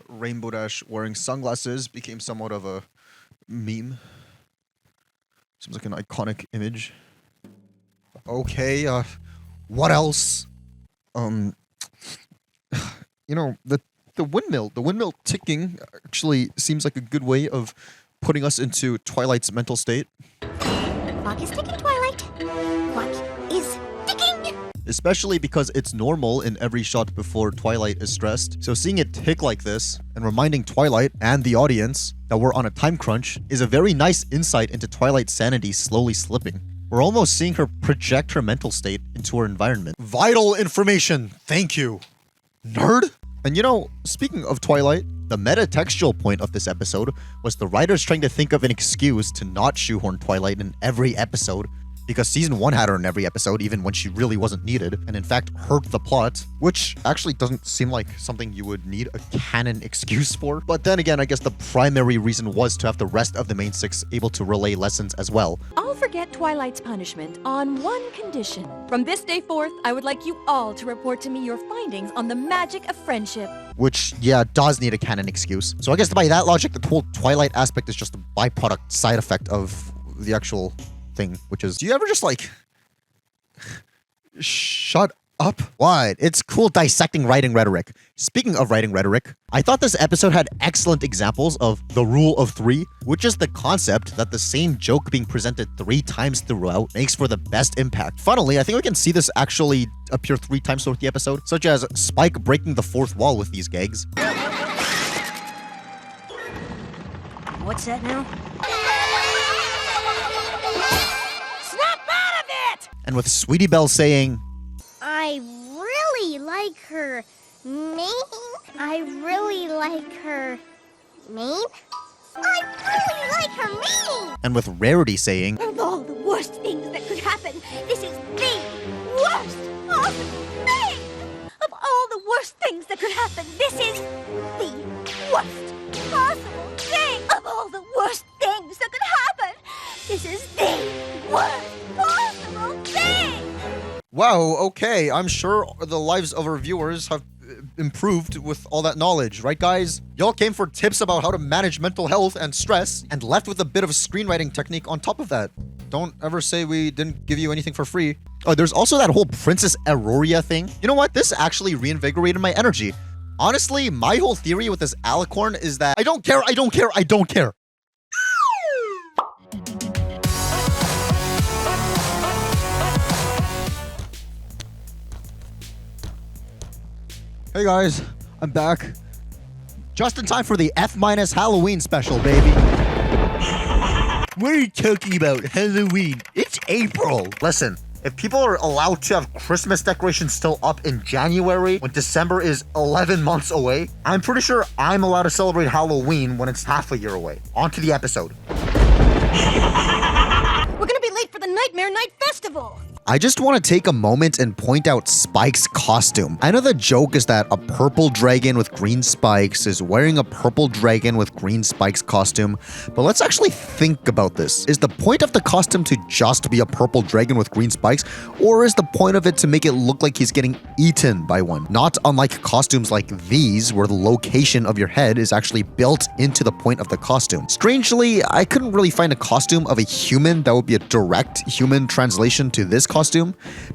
Rainbow Dash wearing sunglasses became somewhat of a meme. Seems like an iconic image. Okay, what else? You know, the windmill ticking actually seems like a good way of putting us into Twilight's mental state. Clock is ticking, Twilight. Clock is ticking. Especially because it's normal in every shot before Twilight is stressed. So seeing it tick like this and reminding Twilight and the audience that we're on a time crunch is a very nice insight into Twilight's sanity slowly slipping. We're almost seeing her project her mental state into her environment. Vital information, thank you, nerd! And you know, speaking of Twilight, the meta-textual point of this episode was the writers trying to think of an excuse to not shoehorn Twilight in every episode, because season 1 had her in every episode even when she really wasn't needed, and in fact hurt the plot, which actually doesn't seem like something you would need a canon excuse for. But then again, I guess the primary reason was to have the rest of the main 6 able to relay lessons as well. I'll forget Twilight's punishment on one condition. From this day forth, I would like you all to report to me your findings on the magic of friendship. Which, yeah, does need a canon excuse. So I guess by that logic, the whole Twilight aspect is just a byproduct side effect of the actual thing, which is, do you ever just like shut up? What? It's cool dissecting writing rhetoric. Speaking of writing rhetoric, I thought this episode had excellent examples of the rule of 3, which is the concept that the same joke being presented 3 times throughout makes for the best impact. Funnily, I think we can see this actually appear 3 times throughout the episode, such as Spike breaking the 4th wall with these gags. What's that now? And with Sweetie Belle saying, I really like her mane. I really like her mane. I really like her mane. And with Rarity saying, Of all the worst things that could happen, this is the worst possible thing. Of all the worst things that could happen, this is the worst possible thing. Of all the worst things that could happen, this is the worst possible thing. wow, okay, I'm sure the lives of our viewers have improved with all that knowledge, right guys? Y'all came for tips about how to manage mental health and stress, and left with a bit of a screenwriting technique on top of that. Don't ever say we didn't give you anything for free. Oh, there's also that whole Princess Aurora thing. You know what? This actually reinvigorated my energy. Honestly, my whole theory with this alicorn is that I don't care. Hey guys, I'm back. Just in time for the F- Halloween special, baby. What are you talking about? Halloween? It's April. Listen, if people are allowed to have Christmas decorations still up in January when December is 11 months away, I'm pretty sure I'm allowed to celebrate Halloween when it's half a year away. On to the episode. We're gonna be late for the Nightmare Night Festival. I just want to take a moment and point out Spike's costume. I know the joke is that a purple dragon with green spikes is wearing a purple dragon with green spikes costume, but let's actually think about this. Is the point of the costume to just be a purple dragon with green spikes, or is the point of it to make it look like he's getting eaten by one? Not unlike costumes like these, where the location of your head is actually built into the point of the costume. Strangely, I couldn't really find a costume of a human that would be a direct human translation to this costume,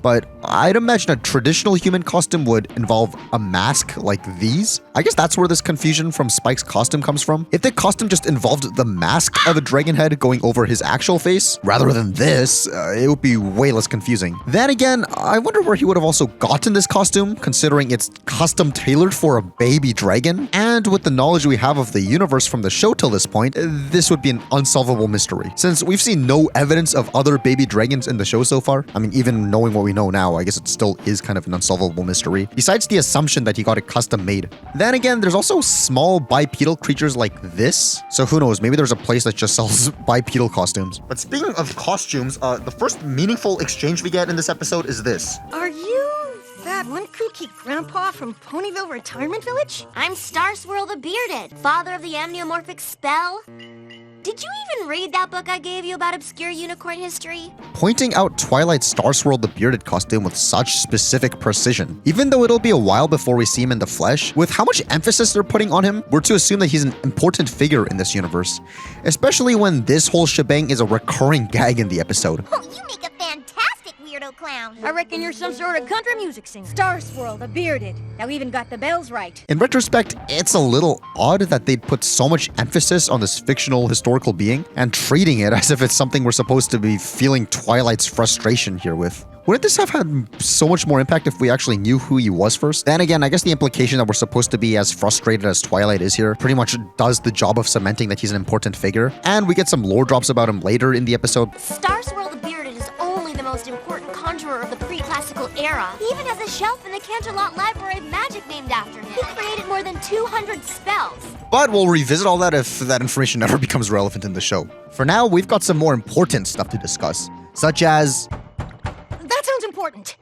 but I'd imagine a traditional human costume would involve a mask like these. I guess that's where this confusion from Spike's costume comes from. If the costume just involved the mask of a dragon head going over his actual face, rather than this, it would be way less confusing. Then again, I wonder where he would have also gotten this costume, considering it's custom tailored for a baby dragon. And with the knowledge we have of the universe from the show till this point, this would be an unsolvable mystery. Since we've seen no evidence of other baby dragons in the show so far, I mean, even knowing what we know now, I guess it still is kind of an unsolvable mystery, besides the assumption that he got it custom made. Then again, there's also small bipedal creatures like this, so who knows, maybe there's a place that just sells bipedal costumes. But speaking of costumes, the first meaningful exchange we get in this episode is this. Are you that one kooky grandpa from Ponyville Retirement Village? I'm Star Swirl the Bearded, father of the amniomorphic spell. Did you even read that book I gave you about obscure unicorn history? Pointing out Twilight's Star Swirl the Bearded costume with such specific precision. Even though it'll be a while before we see him in the flesh, with how much emphasis they're putting on him, we're to assume that he's an important figure in this universe. Especially when this whole shebang is a recurring gag in the episode. Oh, you make a fantastic weirdo clown. I reckon you're some sort of country music singer. Star Swirl the Bearded. Now we even got the bells right. In retrospect, it's a little odd that they'd put so much emphasis on this fictional historical being and treating it as if it's something we're supposed to be feeling Twilight's frustration here with. Wouldn't this have had so much more impact if we actually knew who he was first? Then again, I guess the implication that we're supposed to be as frustrated as Twilight is here pretty much does the job of cementing that he's an important figure. And we get some lore drops about him later in the episode. Star Swirl the Bearded is only the most important conjurer of the pre-classical era. He even has a shelf in the Canterlot Library of Magic named after him. He created more than 200 spells. But we'll revisit all that if that information never becomes relevant in the show. For now, we've got some more important stuff to discuss, such as... That sounds important.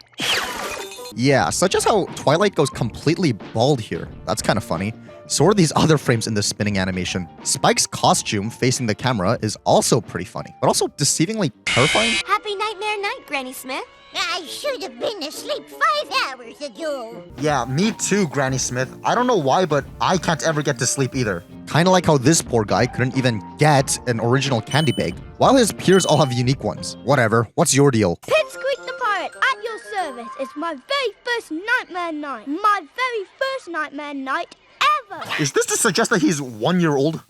Yeah, such as how Twilight goes completely bald here. That's kind of funny. So are these other frames in the spinning animation. Spike's costume facing the camera is also pretty funny, but also deceivingly terrifying. Happy Nightmare Night, Granny Smith. I should have been asleep 5 hours ago. Yeah, me too, Granny Smith. I don't know why, but I can't ever get to sleep either. Kinda like how this poor guy couldn't even get an original candy bag, while his peers all have unique ones. Whatever, what's your deal? Pipsqueak the Pirate, at your service. It's my very first Nightmare Night. My very first Nightmare Night ever. Is this to suggest that he's 1 year old?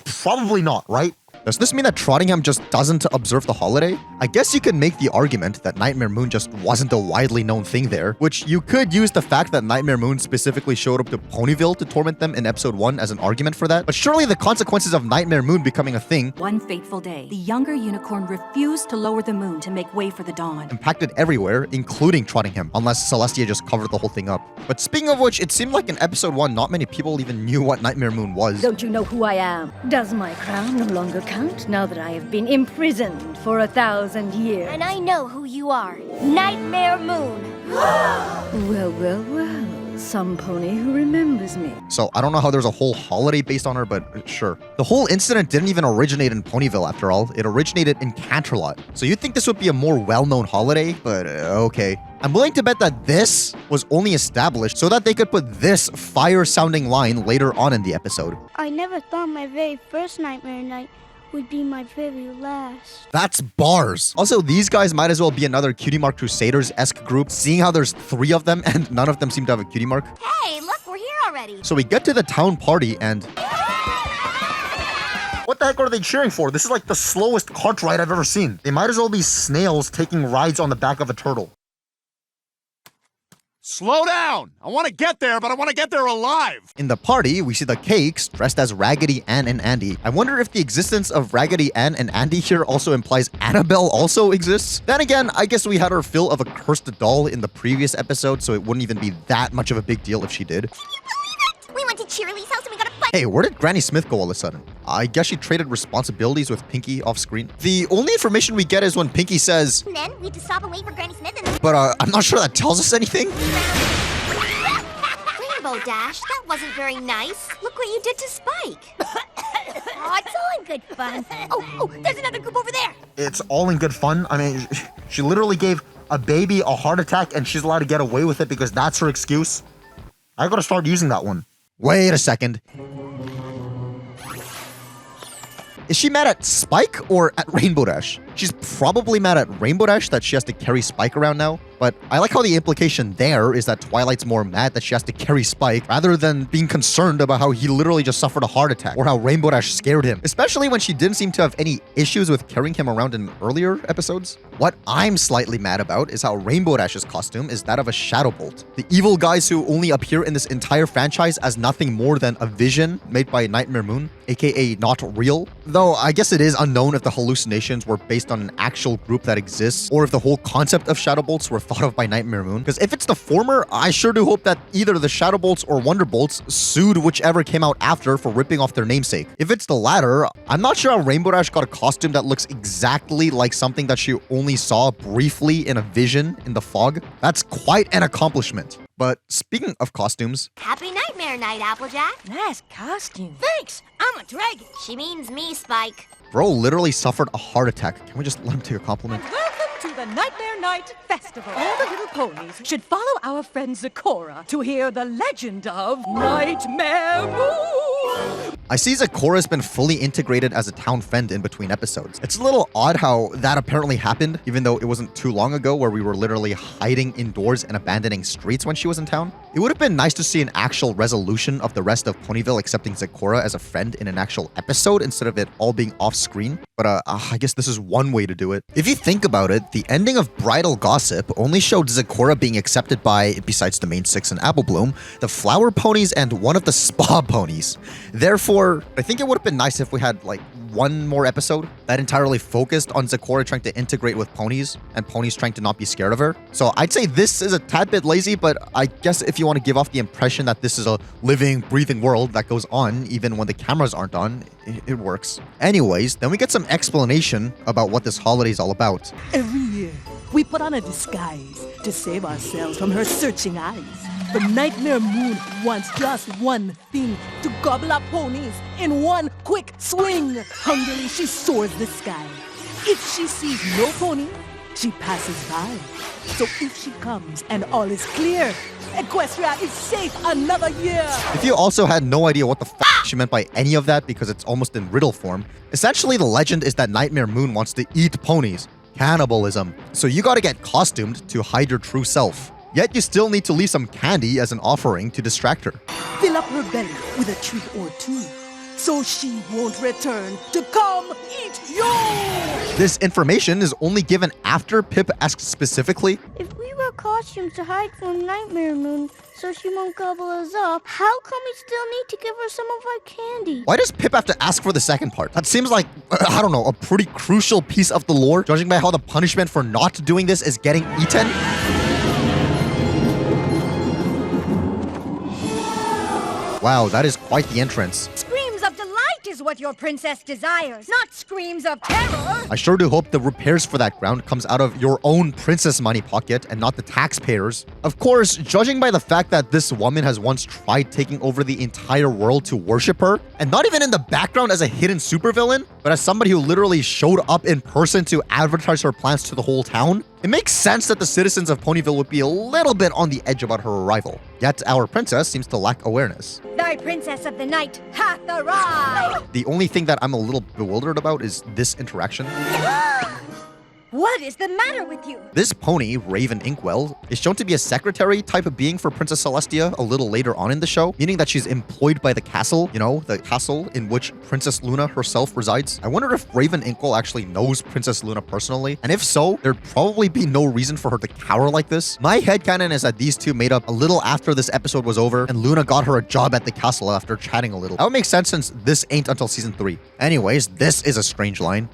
Probably not, right? Does this mean that Trottingham just doesn't observe the holiday? I guess you could make the argument that Nightmare Moon just wasn't a widely known thing there, which you could use the fact that Nightmare Moon specifically showed up to Ponyville to torment them in episode 1 as an argument for that. But surely the consequences of Nightmare Moon becoming a thing one fateful day, the younger unicorn refused to lower the moon to make way for the dawn. Impacted everywhere, including Trottingham, unless Celestia just covered the whole thing up. But speaking of which, it seemed like in episode 1, not many people even knew what Nightmare Moon was. Don't you know who I am? Does my crown no longer count now that I have been imprisoned for 1,000 years? And I know who you are. Nightmare Moon. Well, well, well. Some pony who remembers me. So I don't know how there's a whole holiday based on her, but sure. The whole incident didn't even originate in Ponyville after all. It originated in Canterlot. So you'd think this would be a more well-known holiday, but okay. I'm willing to bet that this was only established so that they could put this fire-sounding line later on in the episode. I never thought my very first Nightmare Night would be my very last. That's bars. Also, these guys might as well be another Cutie Mark Crusaders-esque group, seeing how there's 3 of them and none of them seem to have a cutie mark. Hey, look, we're here already. So we get to the town party and... What the heck are they cheering for? This is like the slowest cart ride I've ever seen. They might as well be snails taking rides on the back of a turtle. Slow down! I want to get there, but I want to get there alive! In the party, we see the Cakes dressed as Raggedy Ann and Andy. I wonder if the existence of Raggedy Ann and Andy here also implies Annabelle also exists? Then again, I guess we had our fill of a cursed doll in the previous episode, so it wouldn't even be that much of a big deal if she did. We went to Cheerilee's house and we got a fight. Hey, where did Granny Smith go all of a sudden? I guess she traded responsibilities with Pinky off screen. The only information we get is when Pinky says, And then we had to stop and wait for Granny Smith and then... but I'm not sure that tells us anything. Rainbow Dash, that wasn't very nice. Look what you did to Spike. Oh, it's all in good fun. Oh, there's another group over there. It's all in good fun. I mean, she literally gave a baby a heart attack and she's allowed to get away with it because that's her excuse. I gotta start using that one. Wait a second. Is she mad at Spike or at Rainbow Dash? She's probably mad at Rainbow Dash that she has to carry Spike around now, but I like how the implication there is that Twilight's more mad that she has to carry Spike rather than being concerned about how he literally just suffered a heart attack or how Rainbow Dash scared him, especially when she didn't seem to have any issues with carrying him around in earlier episodes. What I'm slightly mad about is how Rainbow Dash's costume is that of a Shadow Bolt. The evil guys who only appear in this entire franchise as nothing more than a vision made by Nightmare Moon, aka not real. Though I guess it is unknown if the hallucinations were based on an actual group that exists or if the whole concept of Shadow Bolts were thought of by Nightmare Moon. Because if it's the former, I sure do hope that either the Shadow Bolts or Wonder Bolts sued whichever came out after for ripping off their namesake. If it's the latter, I'm not sure how Rainbow Dash got a costume that looks exactly like something that she only saw briefly in a vision in the fog. That's quite an accomplishment. But speaking of costumes... Happy Nightmare Night, Applejack. Nice costume. Thanks, I'm a dragon. She means me, Spike. Bro literally suffered a heart attack. Can we just let him take a compliment? Welcome to the Nightmare Night Festival. All the little ponies should follow our friend Zecora to hear the legend of Nightmare Moon. I see Zecora's been fully integrated as a town friend in between episodes. It's a little odd how that apparently happened, even though it wasn't too long ago where we were literally hiding indoors and abandoning streets when she was in town. It would have been nice to see an actual resolution of the rest of Ponyville accepting Zecora as a friend in an actual episode instead of it all being off screen. But I guess this is one way to do it. If you think about it, the ending of Bridal Gossip only showed Zecora being accepted by, besides the main six and Apple Bloom, the Flower Ponies and one of the Spa Ponies. Therefore, I think it would have been nice if we had like one more episode that entirely focused on Zecora trying to integrate with ponies and ponies trying to not be scared of her. So I'd say this is a tad bit lazy, but I guess if you want to give off the impression that this is a living, breathing world that goes on even when the cameras aren't on, it works. Anyways, then we get some explanation about what this holiday is all about. Every year, we put on a disguise to save ourselves from her searching eyes. The Nightmare Moon wants just one thing, to gobble up ponies in one quick swing. Hungrily, she soars the sky. If she sees no pony, she passes by. So if she comes and all is clear, Equestria is safe another year. If you also had no idea what the f she meant by any of that because it's almost in riddle form, essentially the legend is that Nightmare Moon wants to eat ponies. Cannibalism. So you gotta get costumed to hide your true self. Yet you still need to leave some candy as an offering to distract her. Fill up her belly with a treat or two, so she won't return to come eat you! This information is only given after Pip asks specifically, If we wear costumes to hide from Nightmare Moon so she won't gobble us up, how come we still need to give her some of our candy? why does Pip have to ask for the second part? That seems like, I don't know, a pretty crucial piece of the lore, judging by how the punishment for not doing this is getting eaten. Wow, that is quite the entrance. Screams of delight is what your princess desires, not screams of terror. I sure do hope the repairs for that ground comes out of your own princess money pocket and not the taxpayers. Of course, judging by the fact that this woman has once tried taking over the entire world to worship her, and not even in the background as a hidden supervillain, but as somebody who literally showed up in person to advertise her plans to the whole town, it makes sense that the citizens of Ponyville would be a little bit on the edge about her arrival. Yet our princess seems to lack awareness. Thy princess of the night hath arrived. The only thing that I'm a little bewildered about is this interaction. What is the matter with you? This pony, Raven Inkwell, is shown to be a secretary type of being for Princess Celestia a little later on in the show, meaning that she's employed by the castle, you know, the castle in which Princess Luna herself resides. I wonder if Raven Inkwell actually knows Princess Luna personally, and if so, there'd probably be no reason for her to cower like this. My headcanon is that these two made up a little after this episode was over, and Luna got her a job at the castle after chatting a little. That would make sense since this ain't until season 3. Anyways, this is a strange line.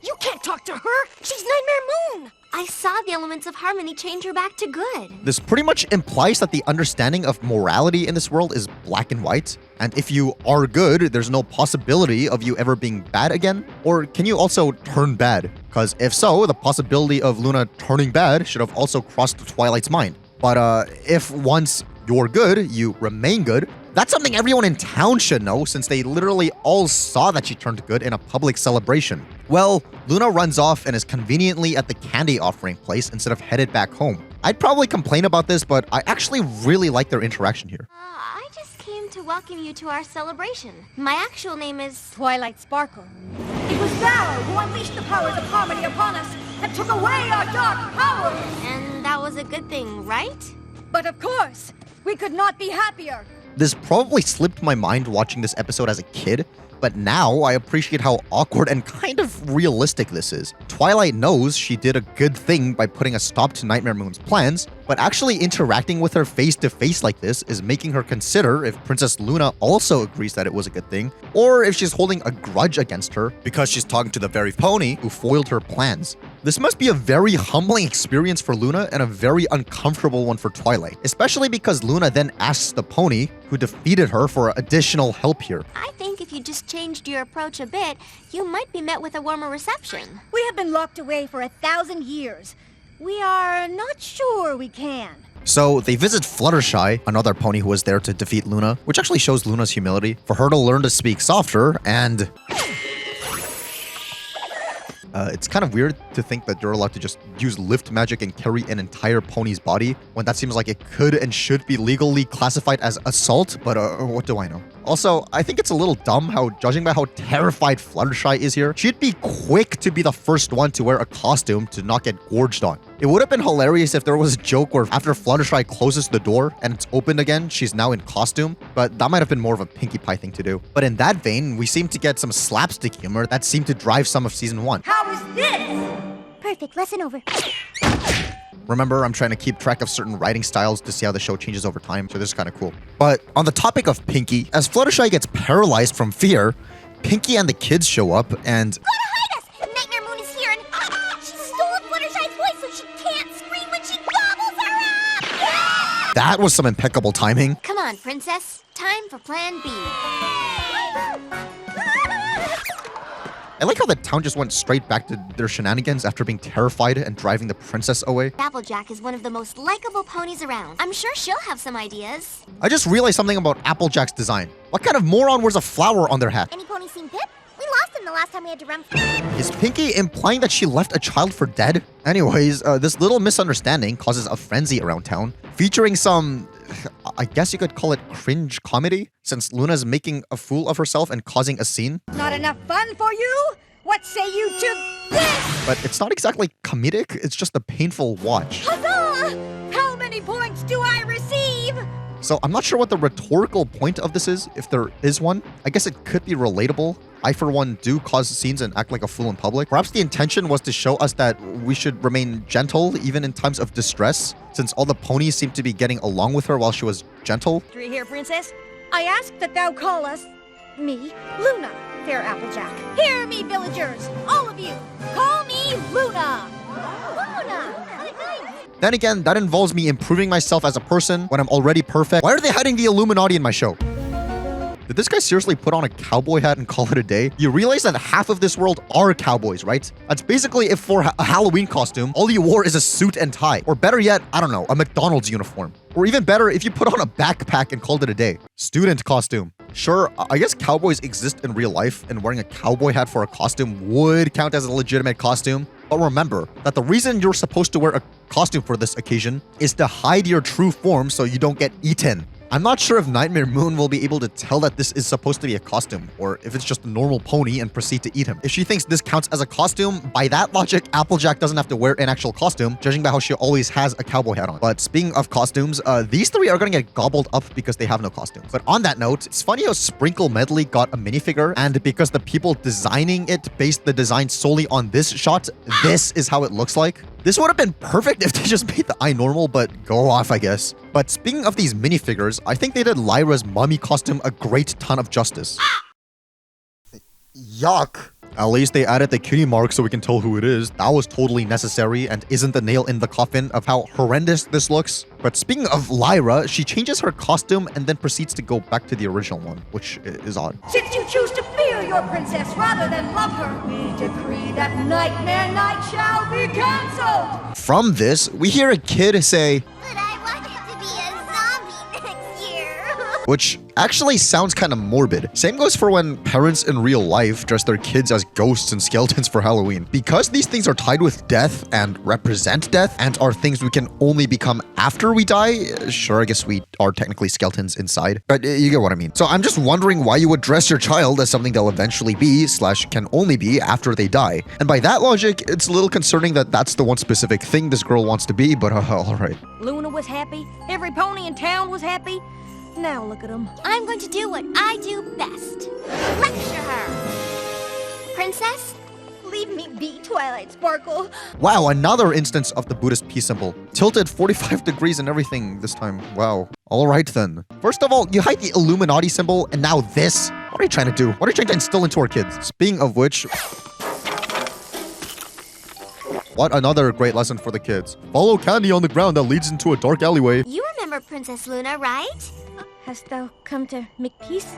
You can't talk to her. She's Nightmare Moon. I saw the elements of harmony change her back to good. This pretty much implies that the understanding of morality in this world is black and white. And if you are good, there's no possibility of you ever being bad again. Or can you also turn bad? Because if so, the possibility of Luna turning bad should have also crossed Twilight's mind. But if once you're good, you remain good, that's something everyone in town should know since they literally all saw that she turned good in a public celebration. Well, Luna runs off and is conveniently at the candy offering place instead of headed back home. I'd probably complain about this, but I actually really like their interaction here. I just came to welcome you to our celebration. My actual name is Twilight Sparkle. It was thou who unleashed the powers of harmony upon us and took away our dark powers. And that was a good thing, right? But of course, we could not be happier. This probably slipped my mind watching this episode as a kid, but now I appreciate how awkward and kind of realistic this is. Twilight knows she did a good thing by putting a stop to Nightmare Moon's plans, but actually interacting with her face to face like this is making her consider if Princess Luna also agrees that it was a good thing, or if she's holding a grudge against her because she's talking to the very pony who foiled her plans. This must be a very humbling experience for Luna and a very uncomfortable one for Twilight, especially because Luna then asks the pony who defeated her for additional help here. I think if you just changed your approach a bit, you might be met with a warmer reception. We have been locked away for 1,000 years. We are not sure we can. So they visit Fluttershy, another pony who was there to defeat Luna, which actually shows Luna's humility, for her to learn to speak softer, and it's kind of weird to think that you're allowed to just use lift magic and carry an entire pony's body when that seems like it could and should be legally classified as assault, but what do I know? Also, I think it's a little dumb how, judging by how terrified Fluttershy is here, she'd be quick to be the first one to wear a costume to not get gorged on. It would have been hilarious if there was a joke where after Fluttershy closes the door and it's opened again, she's now in costume, but that might have been more of a Pinkie Pie thing to do. But in that vein, we seem to get some slapstick humor that seemed to drive some of season 1. How is this? Perfect, lesson over. Remember, I'm trying to keep track of certain writing styles to see how the show changes over time, so this is kind of cool. But on the topic of Pinkie, as Fluttershy gets paralyzed from fear, Pinkie and the kids show up and... Nightmare Moon is here and she stole Fluttershy's voice so she can't scream when she gobbles her up! Yeah! That was some impeccable timing. Come on, princess. Time for plan B. I like how the town just went straight back to their shenanigans after being terrified and driving the princess away. Applejack is one of the most likable ponies around. I'm sure she'll have some ideas. I just realized something about Applejack's design. What kind of moron wears a flower on their hat? Any pony seen Pip? We lost him the last time we had to run. Is Pinkie implying that she left a child for dead? Anyways, this little misunderstanding causes a frenzy around town, featuring some, I guess you could call it cringe comedy, since Luna's making a fool of herself and causing a scene. Not enough fun for you? What say you to this? But it's not exactly comedic, it's just a painful watch. Huzzah! How many points do I receive? So I'm not sure what the rhetorical point of this is, if there is one. I guess it could be relatable. I, for one, do cause scenes and act like a fool in public. Perhaps the intention was to show us that we should remain gentle even in times of distress, since all the ponies seem to be getting along with her while she was gentle. Here, princess. I ask that thou call us, me, Luna, fair Applejack. Hear me, villagers, all of you. Call me Luna. Luna. Then again, that involves me improving myself as a person when I'm already perfect. Why are they hiding the Illuminati in my show? Did this guy seriously put on a cowboy hat and call it a day? You realize that half of this world are cowboys, right? That's basically if for a Halloween costume, all you wore is a suit and tie. Or better yet, I don't know, a McDonald's uniform. Or even better, if you put on a backpack and called it a day. Student costume. Sure, I guess cowboys exist in real life, and wearing a cowboy hat for a costume would count as a legitimate costume. But remember that the reason you're supposed to wear a costume for this occasion is to hide your true form so you don't get eaten. I'm not sure if Nightmare Moon will be able to tell that this is supposed to be a costume, or if it's just a normal pony and proceed to eat him. If she thinks this counts as a costume, by that logic, Applejack doesn't have to wear an actual costume, judging by how she always has a cowboy hat on. But speaking of costumes, these three are gonna get gobbled up because they have no costumes. But on that note, it's funny how Sprinkle Medley got a minifigure, and because the people designing it based the design solely on this shot, this is how it looks like. This would have been perfect if they just made the eye normal, but go off, I guess. But speaking of these minifigures, I think they did Lyra's mummy costume a great ton of justice. Yuck. At least they added the cutie mark so we can tell who it is. That was totally necessary and isn't the nail in the coffin of how horrendous this looks. But speaking of Lyra, she changes her costume and then proceeds to go back to the original one, which is odd. Since you choose to fear your princess rather than love her, we decree that Nightmare Night shall be cancelled! From this, we hear a kid say, But I want it to be a zombie next year. which actually sounds kind of morbid. Same goes for when parents in real life dress their kids as ghosts and skeletons for Halloween. Because these things are tied with death and represent death and are things we can only become after we die, sure, I guess we are technically skeletons inside, but you get what I mean. So I'm just wondering why you would dress your child as something they'll eventually be / can only be after they die. And by that logic, it's a little concerning that that's the one specific thing this girl wants to be, but alright. Luna was happy. Every pony in town was happy. Now look at them. I'm going to do what I do best. Lecture her. Princess? Leave me be, Twilight Sparkle. Wow, another instance of the Buddhist peace symbol. Tilted 45 degrees and everything this time. Wow. Alright then. First of all, you hide the Illuminati symbol, and now this? What are you trying to do? What are you trying to instill into our kids? Speaking of which... what another great lesson for the kids. Follow candy on the ground that leads into a dark alleyway. You remember Princess Luna, right? Hast thou come to make peace?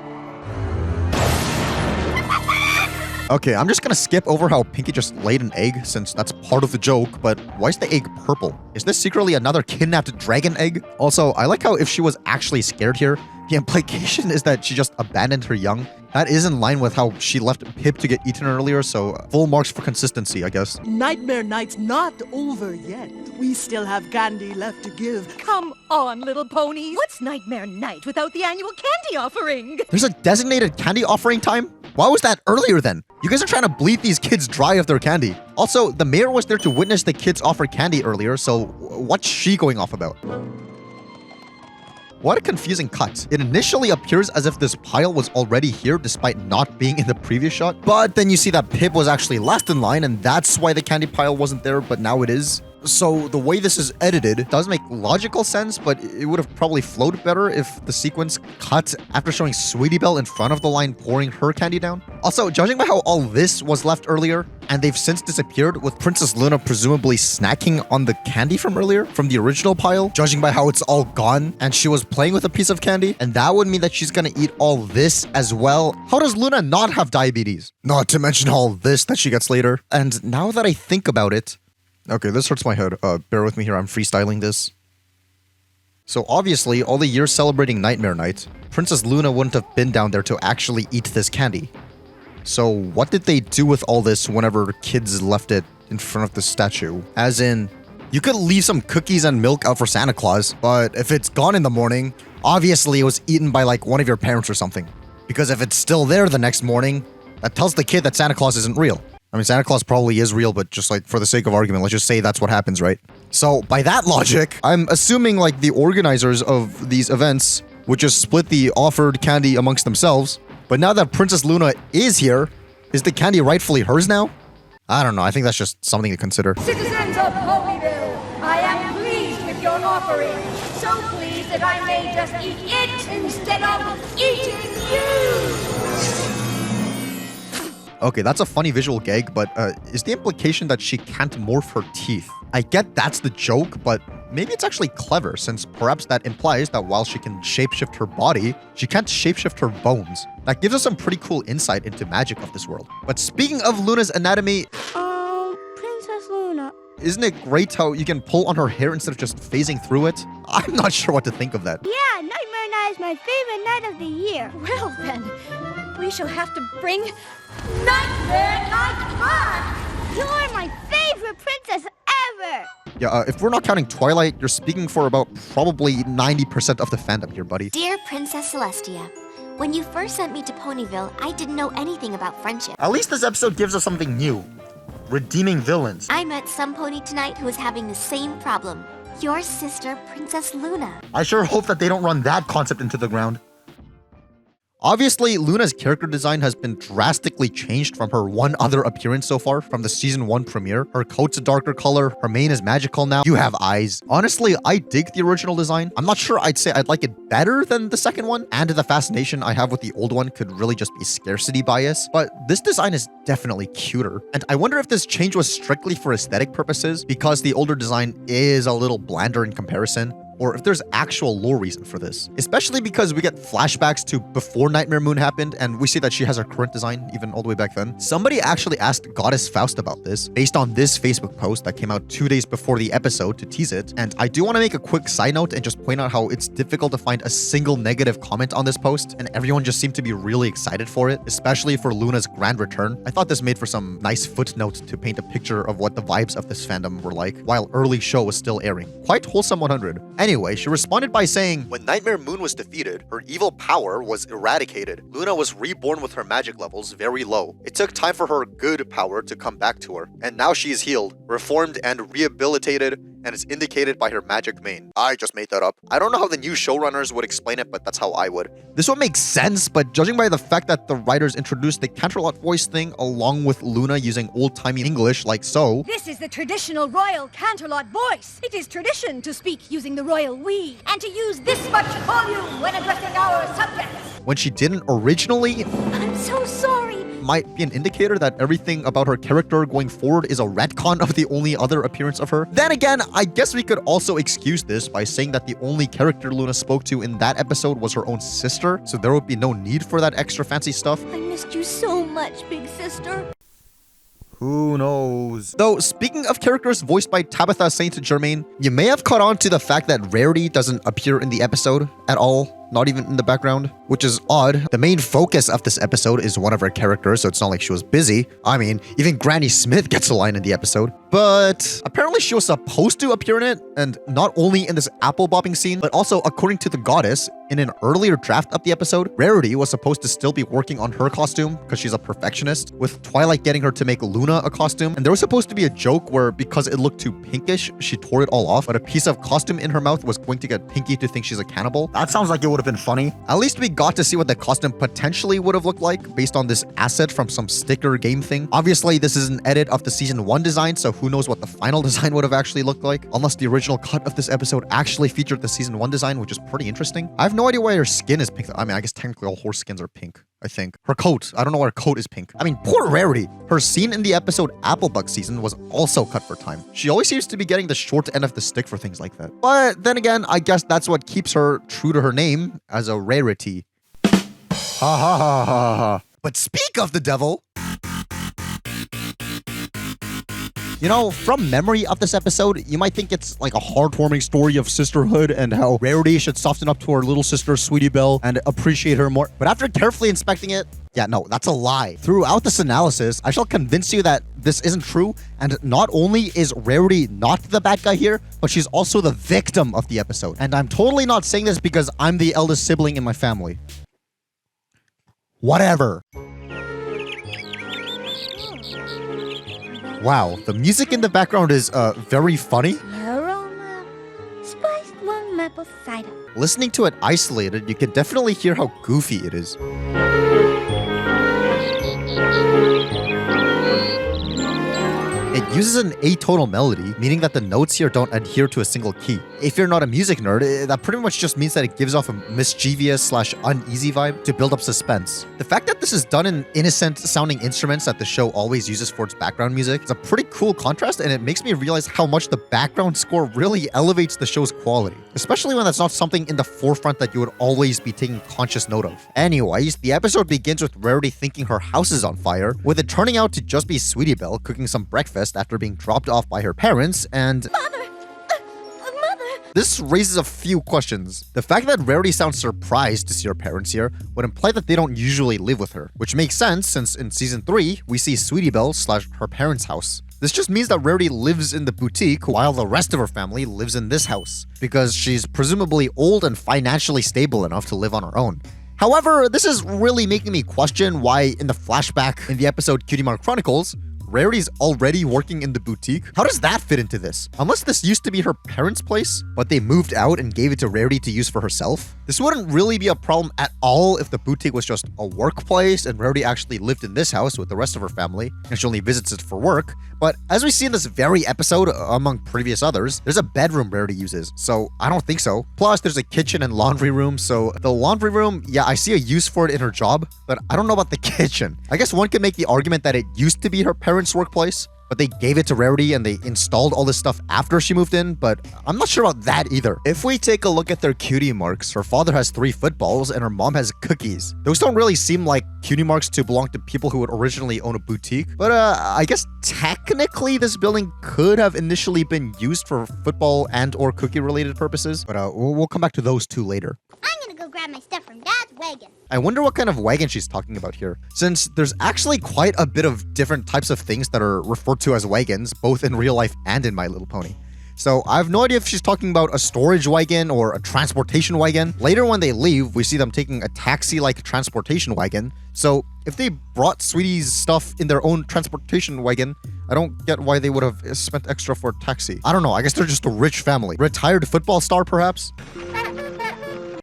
Okay, I'm just gonna skip over how Pinky just laid an egg, since that's part of the joke, but why is the egg purple? Is this secretly another kidnapped dragon egg? Also, I like how if she was actually scared here, the implication is that she just abandoned her young. That is in line with how she left Pip to get eaten earlier, so full marks for consistency, I guess. Nightmare Night's not over yet. We still have candy left to give. Come on, little ponies. What's Nightmare Night without the annual candy offering? There's a designated candy offering time? Why was that earlier then? You guys are trying to bleed these kids dry of their candy. Also, the mayor was there to witness the kids offer candy earlier, so what's she going off about? What a confusing cut. It initially appears as if this pile was already here despite not being in the previous shot, but then you see that Pip was actually last in line and that's why the candy pile wasn't there, but now it is. So the way this is edited does make logical sense, but it would have probably flowed better if the sequence cut after showing Sweetie Belle in front of the line pouring her candy down. Also, judging by how all this was left earlier, and they've since disappeared, with Princess Luna presumably snacking on the candy from earlier, from the original pile, judging by how it's all gone, and she was playing with a piece of candy, and that would mean that she's gonna eat all this as well. How does Luna not have diabetes? Not to mention all this that she gets later. And now that I think about it, okay, this hurts my head. Bear with me here, I'm freestyling this. So obviously, all the years celebrating Nightmare Night, Princess Luna wouldn't have been down there to actually eat this candy. So what did they do with all this whenever kids left it in front of the statue? As in, you could leave some cookies and milk out for Santa Claus, but if it's gone in the morning, obviously it was eaten by like one of your parents or something. Because if it's still there the next morning, that tells the kid that Santa Claus isn't real. I mean, Santa Claus probably is real, but just like for the sake of argument, let's just say that's what happens, right? So by that logic, I'm assuming like the organizers of these events would just split the offered candy amongst themselves. But now that Princess Luna is here, is the candy rightfully hers now? I don't know, I think that's just something to consider. Citizens of Ponyville, I am pleased with your offering. So pleased that I may just eat it instead of eating you! Okay, that's a funny visual gag, but is the implication that she can't morph her teeth? I get that's the joke, but maybe it's actually clever, since perhaps that implies that while she can shapeshift her body, she can't shapeshift her bones. That gives us some pretty cool insight into magic of this world. But speaking of Luna's anatomy... Princess Luna. Isn't it great how you can pull on her hair instead of just phasing through it? I'm not sure what to think of that. Yeah, Nightmare Night is my favorite night of the year. Well then, we shall have to bring Nightmare Night back! You're my favorite princess ever! Yeah, if we're not counting Twilight, you're speaking for about probably 90% of the fandom here, buddy. Dear Princess Celestia, when you first sent me to Ponyville, I didn't know anything about friendship. At least this episode gives us something new. Redeeming villains. I met some pony tonight who was having the same problem. Your sister, Princess Luna. I sure hope that they don't run that concept into the ground. Obviously, Luna's character design has been drastically changed from her one other appearance so far, from the season 1 premiere. Her coat's a darker color, her mane is magical now, you have eyes. Honestly, I dig the original design. I'm not sure I'd say I'd like it better than the second one, and the fascination I have with the old one could really just be scarcity bias, but this design is definitely cuter. And I wonder if this change was strictly for aesthetic purposes, because the older design is a little blander in comparison, or if there's actual lore reason for this. Especially because we get flashbacks to before Nightmare Moon happened, and we see that she has her current design even all the way back then. Somebody actually asked Goddess Faust about this, based on this Facebook post that came out 2 days before the episode to tease it, and I do want to make a quick side note and just point out how it's difficult to find a single negative comment on this post, and everyone just seemed to be really excited for it, especially for Luna's grand return. I thought this made for some nice footnote to paint a picture of what the vibes of this fandom were like, while early show was still airing. Quite wholesome 100. Anyway, she responded by saying, "When Nightmare Moon was defeated, her evil power was eradicated. Luna was reborn with her magic levels very low. It took time for her good power to come back to her, and now she is healed, reformed, and rehabilitated, and is indicated by her magic mane." I just made that up. I don't know how the new showrunners would explain it, but that's how I would. This one makes sense, but judging by the fact that the writers introduced the Canterlot voice thing along with Luna using old-timey English like so. This is the traditional royal Canterlot voice. It is tradition to speak using the royal we, and to use this much volume when addressing our subjects. When she didn't originally, I'm so sorry. might be an indicator that everything about her character going forward is a retcon of the only other appearance of her. Then again, I guess we could also excuse this by saying that the only character Luna spoke to in that episode was her own sister, so there would be no need for that extra fancy stuff. I missed you so much, big sister. Who knows? Though, speaking of characters voiced by Tabitha St. Germain, you may have caught on to the fact that Rarity doesn't appear in the episode at all. Not even in the background, which is odd. The main focus of this episode is one of her characters, so it's not like she was busy. I mean, even Granny Smith gets a line in the episode. But apparently she was supposed to appear in it, and not only in this apple bopping scene, but also, according to the goddess, in an earlier draft of the episode, Rarity was supposed to still be working on her costume because she's a perfectionist, with Twilight getting her to make Luna a costume. And there was supposed to be a joke where, because it looked too pinkish, she tore it all off, but a piece of costume in her mouth was going to get Pinky to think she's a cannibal. That sounds like it would have been funny. At least we got to see what the costume potentially would have looked like based on this asset from some sticker game thing. Obviously, this is an edit of the season 1 design, so who knows what the final design would have actually looked like, unless the original cut of this episode actually featured the season 1 design, which is pretty interesting. I have no idea why her skin is pink. I mean, I guess technically all horse skins are pink, I think. Her coat, I don't know why her coat is pink. I mean, poor Rarity. Her scene in the episode Applebuck season was also cut for time. She always seems to be getting the short end of the stick for things like that. But then again, I guess that's what keeps her true to her name as a rarity. Ha ha ha ha ha. But speak of the devil. You know, from memory of this episode, you might think it's like a heartwarming story of sisterhood and how Rarity should soften up to her little sister, Sweetie Belle, and appreciate her more. But after carefully inspecting it, yeah, no, that's a lie. Throughout this analysis, I shall convince you that this isn't true, and not only is Rarity not the bad guy here, but she's also the victim of the episode. And I'm totally not saying this because I'm the eldest sibling in my family. Whatever. Wow, the music in the background is very funny. Aroma, spiced one maple cider. Listening to it isolated, you can definitely hear how goofy it is. It uses an atonal melody, meaning that the notes here don't adhere to a single key. If you're not a music nerd, that pretty much just means that it gives off a mischievous / uneasy vibe to build up suspense. The fact that this is done in innocent sounding instruments that the show always uses for its background music is a pretty cool contrast, and it makes me realize how much the background score really elevates the show's quality, especially when that's not something in the forefront that you would always be taking conscious note of. Anyways, the episode begins with Rarity thinking her house is on fire, with it turning out to just be Sweetie Belle cooking some breakfast after being dropped off by her parents, and Mother! this raises a few questions. The fact that Rarity sounds surprised to see her parents here would imply that they don't usually live with her, which makes sense since in season 3, we see Sweetie Belle / her parents' house. This just means that Rarity lives in the boutique while the rest of her family lives in this house, because she's presumably old and financially stable enough to live on her own. However, this is really making me question why in the flashback in the episode Cutie Mark Chronicles, Rarity's already working in the boutique. How does that fit into this? Unless this used to be her parents' place, but they moved out and gave it to Rarity to use for herself. This wouldn't really be a problem at all if the boutique was just a workplace and Rarity actually lived in this house with the rest of her family and she only visits it for work. But as we see in this very episode, among previous others, there's a bedroom Rarity uses, so I don't think so. Plus, there's a kitchen and laundry room, so the laundry room, yeah, I see a use for it in her job, but I don't know about the kitchen. I guess one could make the argument that it used to be her parents' workplace, but they gave it to Rarity and they installed all this stuff after she moved in, but I'm not sure about that either. If we take a look at their cutie marks, her father has 3 footballs and her mom has cookies. Those don't really seem like cutie marks to belong to people who would originally own a boutique, but I guess technically this building could have initially been used for football and or cookie related purposes, but we'll come back to those 2 later. I'm gonna go grab my stuff from Dad's wagon. I wonder what kind of wagon she's talking about here, since there's actually quite a bit of different types of things that are referred to as wagons, both in real life and in My Little Pony. So I have no idea if she's talking about a storage wagon or a transportation wagon. Later when they leave, we see them taking a taxi-like transportation wagon. So if they brought Sweetie's stuff in their own transportation wagon, I don't get why they would have spent extra for a taxi. I don't know, I guess they're just a rich family. Retired football star, perhaps?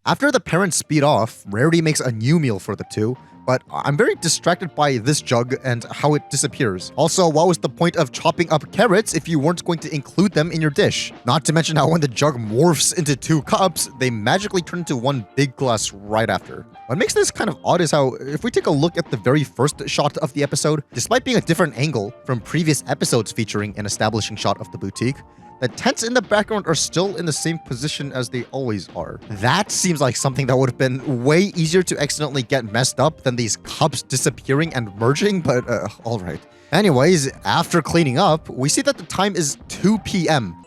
After the parents speed off, Rarity makes a new meal for the 2, but I'm very distracted by this jug and how it disappears. Also, what was the point of chopping up carrots if you weren't going to include them in your dish? Not to mention how when the jug morphs into 2 cups, they magically turn into 1 big glass right after. What makes this kind of odd is how, if we take a look at the very first shot of the episode, despite being a different angle from previous episodes featuring an establishing shot of the boutique, the tents in the background are still in the same position as they always are. That seems like something that would have been way easier to accidentally get messed up than these cups disappearing and merging, but alright. Anyways, after cleaning up, we see that the time is 2 p.m.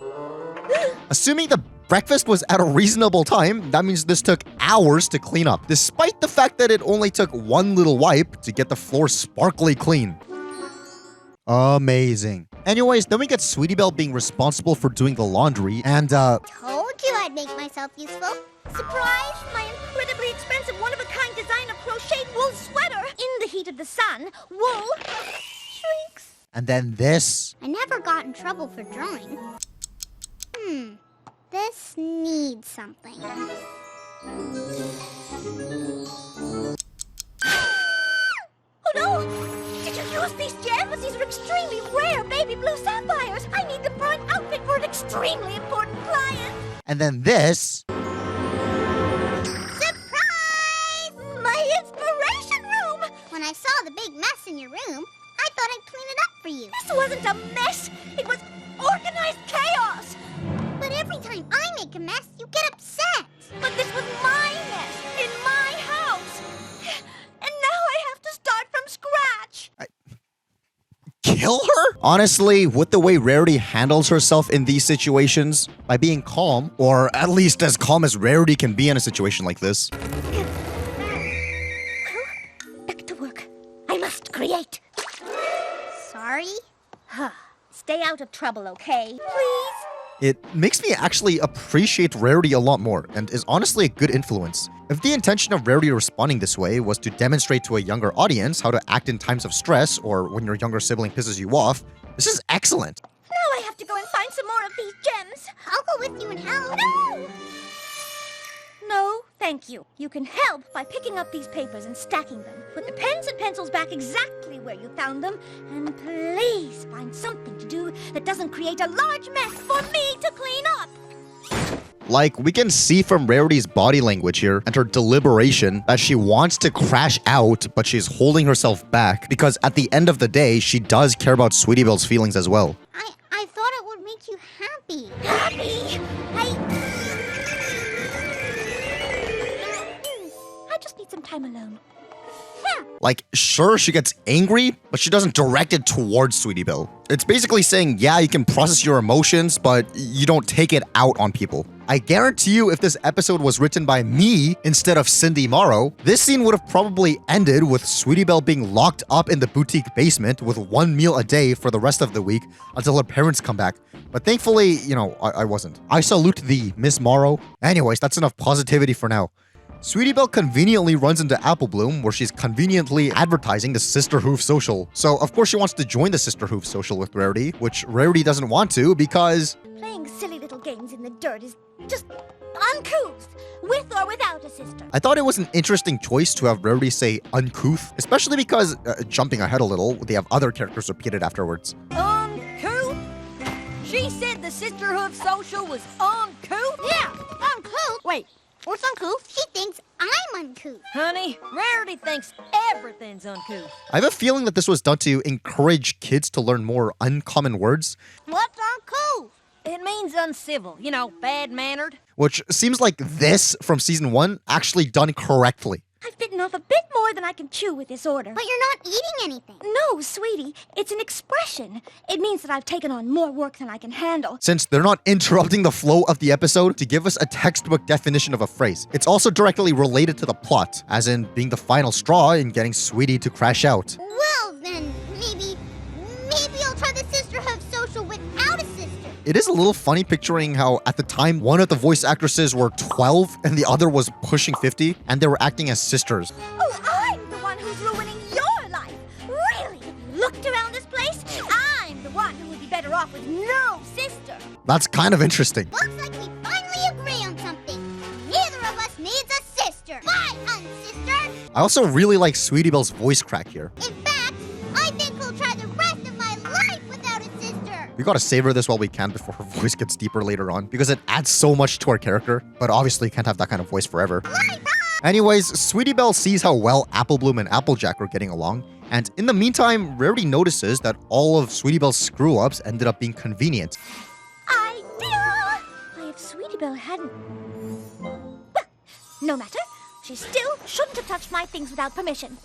Assuming the breakfast was at a reasonable time, that means this took hours to clean up, despite the fact that it only took 1 little wipe to get the floor sparkly clean. Amazing. Anyways, then we get Sweetie Belle being responsible for doing the laundry, and Told you I'd make myself useful. Surprise! My incredibly expensive, one-of-a-kind designer crocheted wool sweater. In the heat of the sun, wool shrinks. And then this. I never got in trouble for drawing. This needs something. Oh no! Did you use these gems? These are extremely rare baby blue sapphires. I need them for an outfit for an extremely important client. And then this. Surprise! My inspiration room! When I saw the big mess in your room, I thought I'd clean it up for you. This wasn't a mess. It was organized chaos. But every time I make a mess, you get upset. But this was my mess in my house. And now I have to start from scratch. Kill her? Honestly, with the way Rarity handles herself in these situations, by being calm, or at least as calm as Rarity can be in a situation like this. Well, back to work. I must create. Sorry? Stay out of trouble, okay? Please? It makes me actually appreciate Rarity a lot more, and is honestly a good influence. If the intention of Rarity responding this way was to demonstrate to a younger audience how to act in times of stress or when your younger sibling pisses you off, this is excellent. Now I have to go and find some more of these gems. I'll go with you and help. No! No, thank you. You can help by picking up these papers and stacking them. Put the pens and pencils back exactly where you found them. And please find something to do that doesn't create a large mess for me to clean up. Like, we can see from Rarity's body language here and her deliberation that she wants to crash out, but she's holding herself back because at the end of the day, she does care about Sweetie Belle's feelings as well. I thought it would make you happy. Happy? I just need some time alone. Like, sure, she gets angry, but she doesn't direct it towards Sweetie Belle. It's basically saying, yeah, you can process your emotions, but you don't take it out on people. I guarantee you if this episode was written by me instead of Cindy Morrow, this scene would have probably ended with Sweetie Belle being locked up in the boutique basement with 1 meal a day for the rest of the week until her parents come back. But thankfully, you know, I wasn't. I salute thee, Miss Morrow. Anyways, that's enough positivity for now. Sweetie Belle conveniently runs into Apple Bloom, where she's conveniently advertising the Sisterhooves Social. So, of course, she wants to join the Sisterhooves Social with Rarity, which Rarity doesn't want to because... Playing silly little games in the dirt is just uncouth, with or without a sister. I thought it was an interesting choice to have Rarity say uncouth, especially because, jumping ahead a little, they have other characters repeated afterwards. Uncouth? She said the Sisterhooves Social was uncouth? Yeah, uncouth. Wait, what's uncouth? She thinks I'm uncouth. Honey, Rarity thinks everything's uncouth. I have a feeling that this was done to encourage kids to learn more uncommon words. What's uncouth? It means uncivil, you know, bad-mannered. Which seems like this from season 1 actually done correctly. I've bitten off a bit more than I can chew with this order. But you're not eating anything. No, sweetie. It's an expression. It means that I've taken on more work than I can handle. Since they're not interrupting the flow of the episode to give us a textbook definition of a phrase, it's also directly related to the plot, as in being the final straw in getting Sweetie to crash out. Well, then, maybe I'll try the Sisterhood Social without a sister. It is a little funny picturing how, at the time, one of the voice actresses were 12 and the other was pushing 50, and they were acting as sisters. Oh, I'm the one who's ruining your life. Really? Looked around this place? I'm the one who would be better off with no sister. That's kind of interesting. Looks like we finally agree on something. Neither of us needs a sister. Bye, unsister. I also really like Sweetie Belle's voice crack here. In fact, I think we'll try the rest of my life without a sister. We gotta savor this while we can before her voice gets deeper later on, because it adds so much to our character, but obviously you can't have that kind of voice forever. Anyways, Sweetie Belle sees how well Apple Bloom and Applejack are getting along, and in the meantime, Rarity notices that all of Sweetie Belle's screw-ups ended up being convenient. Idea! If Sweetie Belle hadn't... Well, no matter. She still shouldn't have touched my things without permission.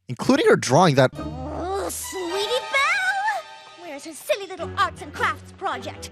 Including her drawing that... Oh, Sweetie Belle! Where's her silly little arts and crafts project?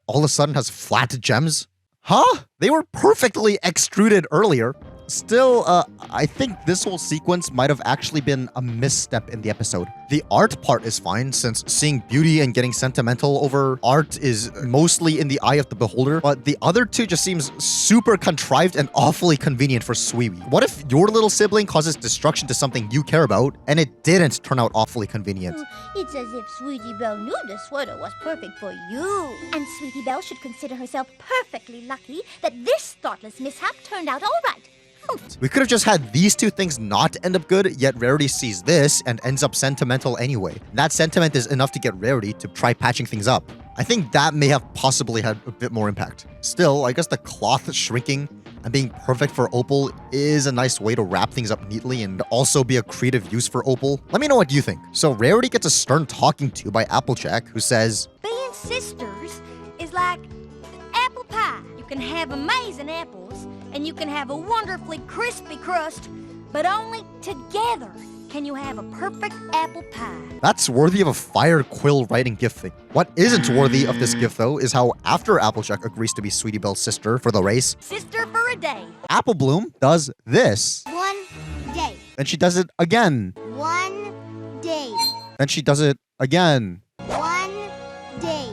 all of a sudden has flat gems? Huh? They were perfectly extruded earlier. Still, I think this whole sequence might have actually been a misstep in the episode. The art part is fine, since seeing beauty and getting sentimental over art is mostly in the eye of the beholder, but the other two just seems super contrived and awfully convenient for Squeezy. What if your little sibling causes destruction to something you care about, and it didn't turn out awfully convenient? It's as if Sweetie Belle knew the sweater was perfect for you. And Sweetie Belle should consider herself perfectly lucky that this thoughtless mishap turned out all right. We could have just had these two things not end up good, yet Rarity sees this and ends up sentimental anyway. That sentiment is enough to get Rarity to try patching things up. I think that may have possibly had a bit more impact. Still, I guess the cloth shrinking and being perfect for Opal is a nice way to wrap things up neatly and also be a creative use for Opal. Let me know what you think. So Rarity gets a stern talking to by Applejack, who says, Being sisters is like apple pie. You can have amazing apples, and you can have a wonderfully crispy crust, but only together can you have a perfect apple pie. That's worthy of a fire quill writing gift thing. What isn't worthy of this gift, though, is how after Applejack agrees to be Sweetie Belle's sister for the race, Sister for a day. Apple Bloom does this. 1 day. Then she does it again. 1 day. Then she does it again. 1 day.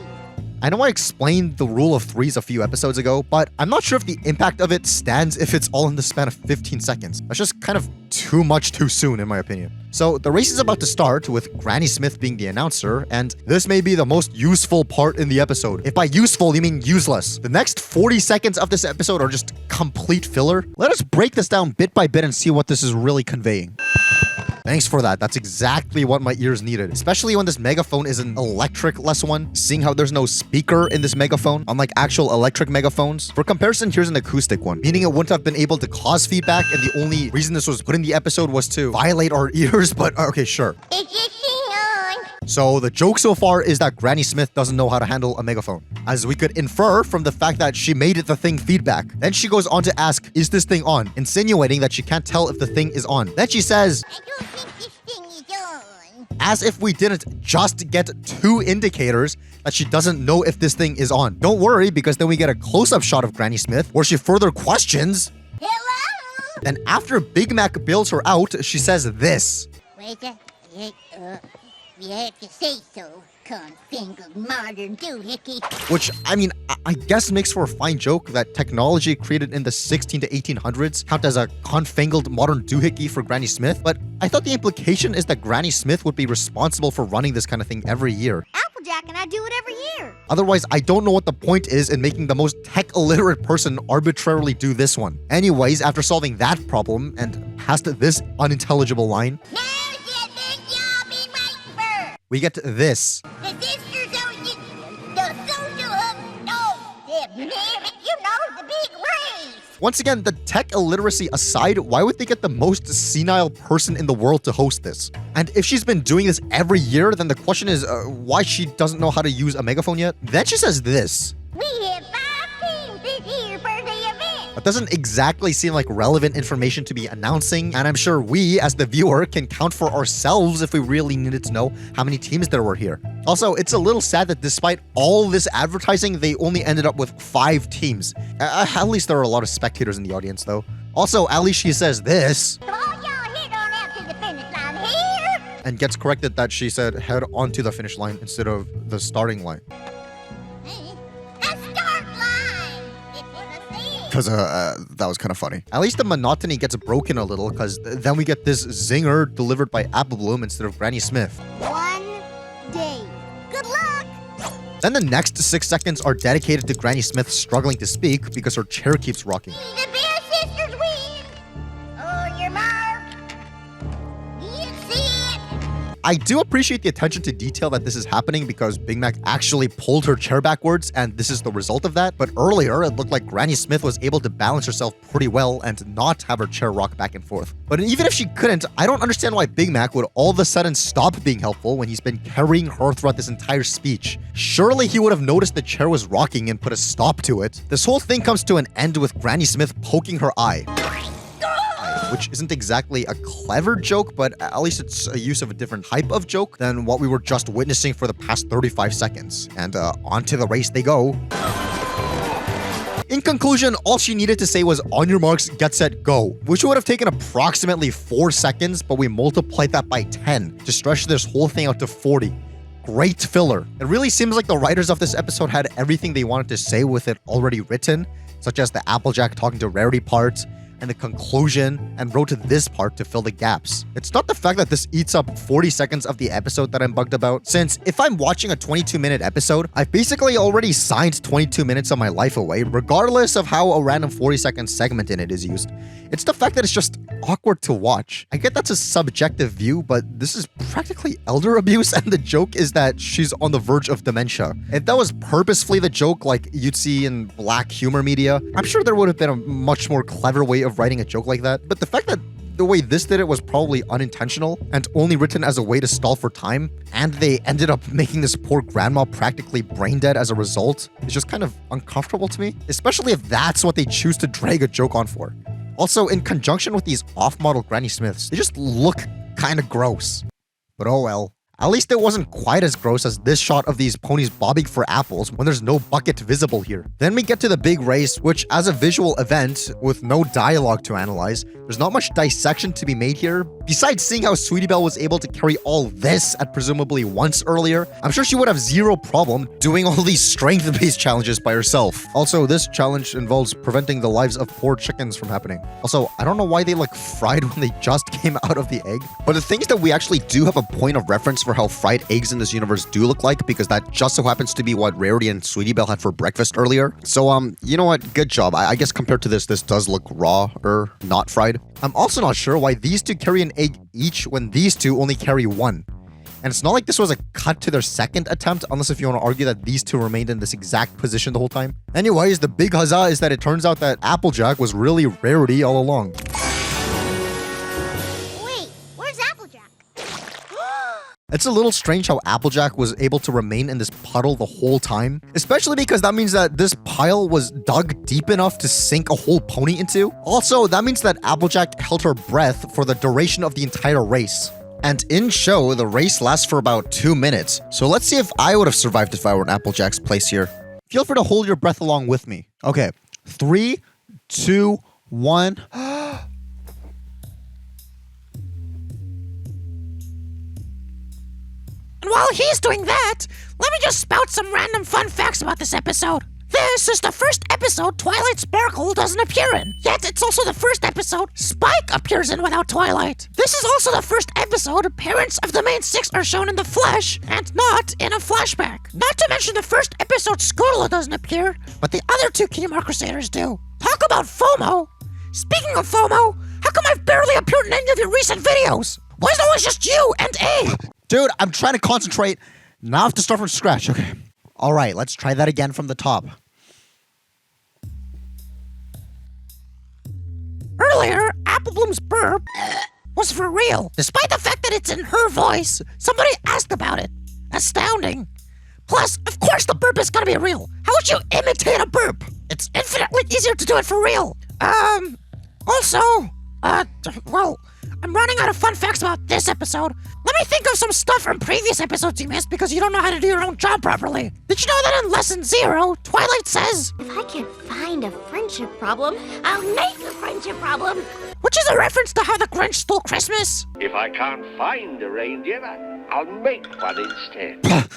I know I explained the rule of threes a few episodes ago, but I'm not sure if the impact of it stands if it's all in the span of 15 seconds. That's just kind of too much too soon, in my opinion. So the race is about to start with Granny Smith being the announcer, and this may be the most useful part in the episode. If by useful, you mean useless. The next 40 seconds of this episode are just complete filler. Let us break this down bit by bit and see what this is really conveying. Thanks for that. That's exactly what my ears needed, especially when this megaphone is an electric-less one, seeing how there's no speaker in this megaphone, unlike actual electric megaphones. For comparison, here's an acoustic one, meaning it wouldn't have been able to cause feedback, and the only reason this was put in the episode was to violate our ears, but okay, sure. So the joke so far is that Granny Smith doesn't know how to handle a megaphone, as we could infer from the fact that she made it the thing feedback. Then she goes on to ask, is this thing on? Insinuating that she can't tell if the thing is on. Then she says, I don't think this thing is on. as if we didn't just get 2 indicators that she doesn't know if this thing is on. Don't worry, because then we get a close-up shot of Granny Smith where she further questions. Hello? Then after Big Mac bails her out, she says this. Waiter, you have to say so, confingled modern doohickey. Which, I mean, I guess makes for a fine joke that technology created in the 16 to 1800s count as a confangled modern doohickey for Granny Smith, but I thought the implication is that Granny Smith would be responsible for running this kind of thing every year. Applejack and I do it every year. Otherwise, I don't know what the point is in making the most tech-illiterate person arbitrarily do this one. Anyways, after solving that problem and past this unintelligible line, we get to this. The Sisterhooves Social, damn it, you know, the big race. Once again, the tech illiteracy aside, why would they get the most senile person in the world to host this? And if she's been doing this every year, then the question is why she doesn't know how to use a megaphone yet? Then she says this. We have 5 teams this year for the event. That doesn't exactly seem like relevant information to be announcing, and I'm sure we, as the viewer, can count for ourselves if we really needed to know how many teams there were here. Also, it's a little sad that despite all this advertising, they only ended up with 5 teams. At least there are a lot of spectators in the audience, though. Also, at least she says this. So all y'all head on out to the finish line here. And gets corrected that she said head onto the finish line instead of the starting line. Because that was kind of funny. At least the monotony gets broken a little, because then we get this zinger delivered by Apple Bloom instead of Granny Smith. One day. Good luck. Then the next 6 seconds are dedicated to Granny Smith struggling to speak because her chair keeps rocking. The best sisters win. On your mark. Get set. I do appreciate the attention to detail that this is happening because Big Mac actually pulled her chair backwards, and this is the result of that. But earlier, it looked like Granny Smith was able to balance herself pretty well and not have her chair rock back and forth. But even if she couldn't, I don't understand why Big Mac would all of a sudden stop being helpful when he's been carrying her throughout this entire speech. Surely he would have noticed the chair was rocking and put a stop to it. This whole thing comes to an end with Granny Smith poking her eye. Which isn't exactly a clever joke, but at least it's a use of a different type of joke than what we were just witnessing for the past 35 seconds. And onto the race they go. In conclusion, all she needed to say was on your marks, get set, go, which would have taken approximately 4 seconds, but we multiplied that by 10 to stretch this whole thing out to 40. Great filler. It really seems like the writers of this episode had everything they wanted to say with it already written, such as the Applejack talking to Rarity part, and the conclusion, and wrote to this part to fill the gaps. It's not the fact that this eats up 40 seconds of the episode that I'm bugged about, since if I'm watching a 22-minute episode, I've basically already signed 22 minutes of my life away, regardless of how a random 40-second segment in it is used. It's the fact that it's just awkward to watch. I get that's a subjective view, but this is practically elder abuse, and the joke is that she's on the verge of dementia. If that was purposefully the joke like you'd see in black humor media, I'm sure there would have been a much more clever way of writing a joke like that. But the fact that the way this did it was probably unintentional and only written as a way to stall for time, and they ended up making this poor grandma practically brain dead as a result, is just kind of uncomfortable to me, especially if that's what they choose to drag a joke on for. Also, in conjunction with these off-model Granny Smiths, they just look kind of gross. But oh well. At least it wasn't quite as gross as this shot of these ponies bobbing for apples when there's no bucket visible here. Then we get to the big race, which as a visual event with no dialogue to analyze, there's not much dissection to be made here. Besides seeing how Sweetie Belle was able to carry all this at presumably once earlier, I'm sure she would have zero problem doing all these strength-based challenges by herself. Also, this challenge involves preventing the lives of poor chickens from happening. Also, I don't know why they look fried when they just came out of the egg, but the thing is that we actually do have a point of reference for how fried eggs in this universe do look like, because that just so happens to be what Rarity and Sweetie Belle had for breakfast earlier. So, you know what? Good job. I guess compared to this does look raw or not fried. I'm also not sure why these two carry an egg each when these two only carry one. And it's not like this was a cut to their second attempt, unless if you want to argue that these two remained in this exact position the whole time. Anyways, the big huzzah is that it turns out that Applejack was really Rarity all along. It's a little strange how Applejack was able to remain in this puddle the whole time, especially because that means that this pile was dug deep enough to sink a whole pony into. Also, that means that Applejack held her breath for the duration of the entire race. And in show, the race lasts for about 2 minutes. So let's see if I would have survived if I were in Applejack's place here. Feel free to hold your breath along with me. Okay, 3, 2, 1. And while he's doing that, let me just spout some random fun facts about this episode. This is the first episode Twilight Sparkle doesn't appear in. Yet it's also the first episode Spike appears in without Twilight. This is also the first episode parents of the main 6 are shown in the flesh and not in a flashback. Not to mention the first episode Scoodler doesn't appear, but the other 2 Kingdom Crusaders do. Talk about FOMO. Speaking of FOMO, how come I've barely appeared in any of your recent videos? Why is it always just you and A? Dude, I'm trying to concentrate. Now I have to start from scratch, okay? All right, let's try that again from the top. Earlier, Apple Bloom's burp was for real. Despite the fact that it's in her voice, somebody asked about it. Astounding. Plus, of course the burp is gonna be real. How would you imitate a burp? It's infinitely easier to do it for real. Well, I'm running out of fun facts about this episode. Let me think of some stuff from previous episodes you missed because you don't know how to do your own job properly. Did you know that in Lesson 0, Twilight says, If I can't find a friendship problem, I'll make a friendship problem. Which is a reference to how the Grinch stole Christmas. If I can't find a reindeer, I'll make one instead.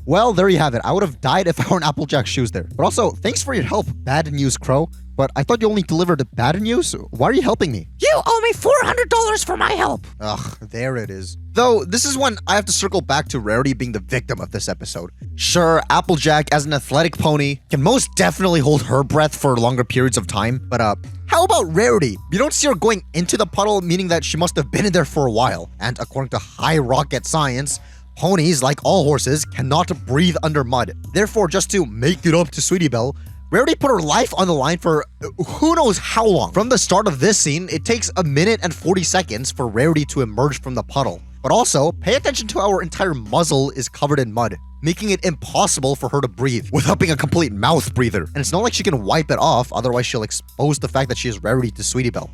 Well, there you have it. I would have died if I were in Applejack's shoes there. But also, thanks for your help, Bad News Crow. But I thought you only delivered bad news? Why are you helping me? You owe me $400 for my help. Ugh, there it is. Though, this is when I have to circle back to Rarity being the victim of this episode. Sure, Applejack, as an athletic pony, can most definitely hold her breath for longer periods of time. But, how about Rarity? You don't see her going into the puddle, meaning that she must have been in there for a while. And according to high rocket science, ponies, like all horses, cannot breathe under mud. Therefore, just to make it up to Sweetie Belle, Rarity put her life on the line for who knows how long. From the start of this scene, it takes 1 minute and 40 seconds for Rarity to emerge from the puddle. But also, pay attention to how her entire muzzle is covered in mud, making it impossible for her to breathe without being a complete mouth breather. And it's not like she can wipe it off, otherwise she'll expose the fact that she is Rarity to Sweetie Belle.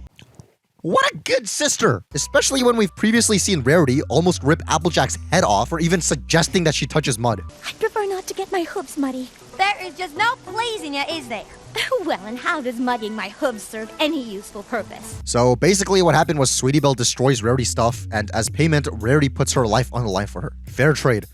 What a good sister! Especially when we've previously seen Rarity almost rip Applejack's head off for even suggesting that she touches mud. I'd prefer not to get my hooves muddy. There is just no pleasing you, is there? Well, and how does muddying my hooves serve any useful purpose? So basically what happened was Sweetie Belle destroys Rarity's stuff, and as payment, Rarity puts her life on the line for her. Fair trade.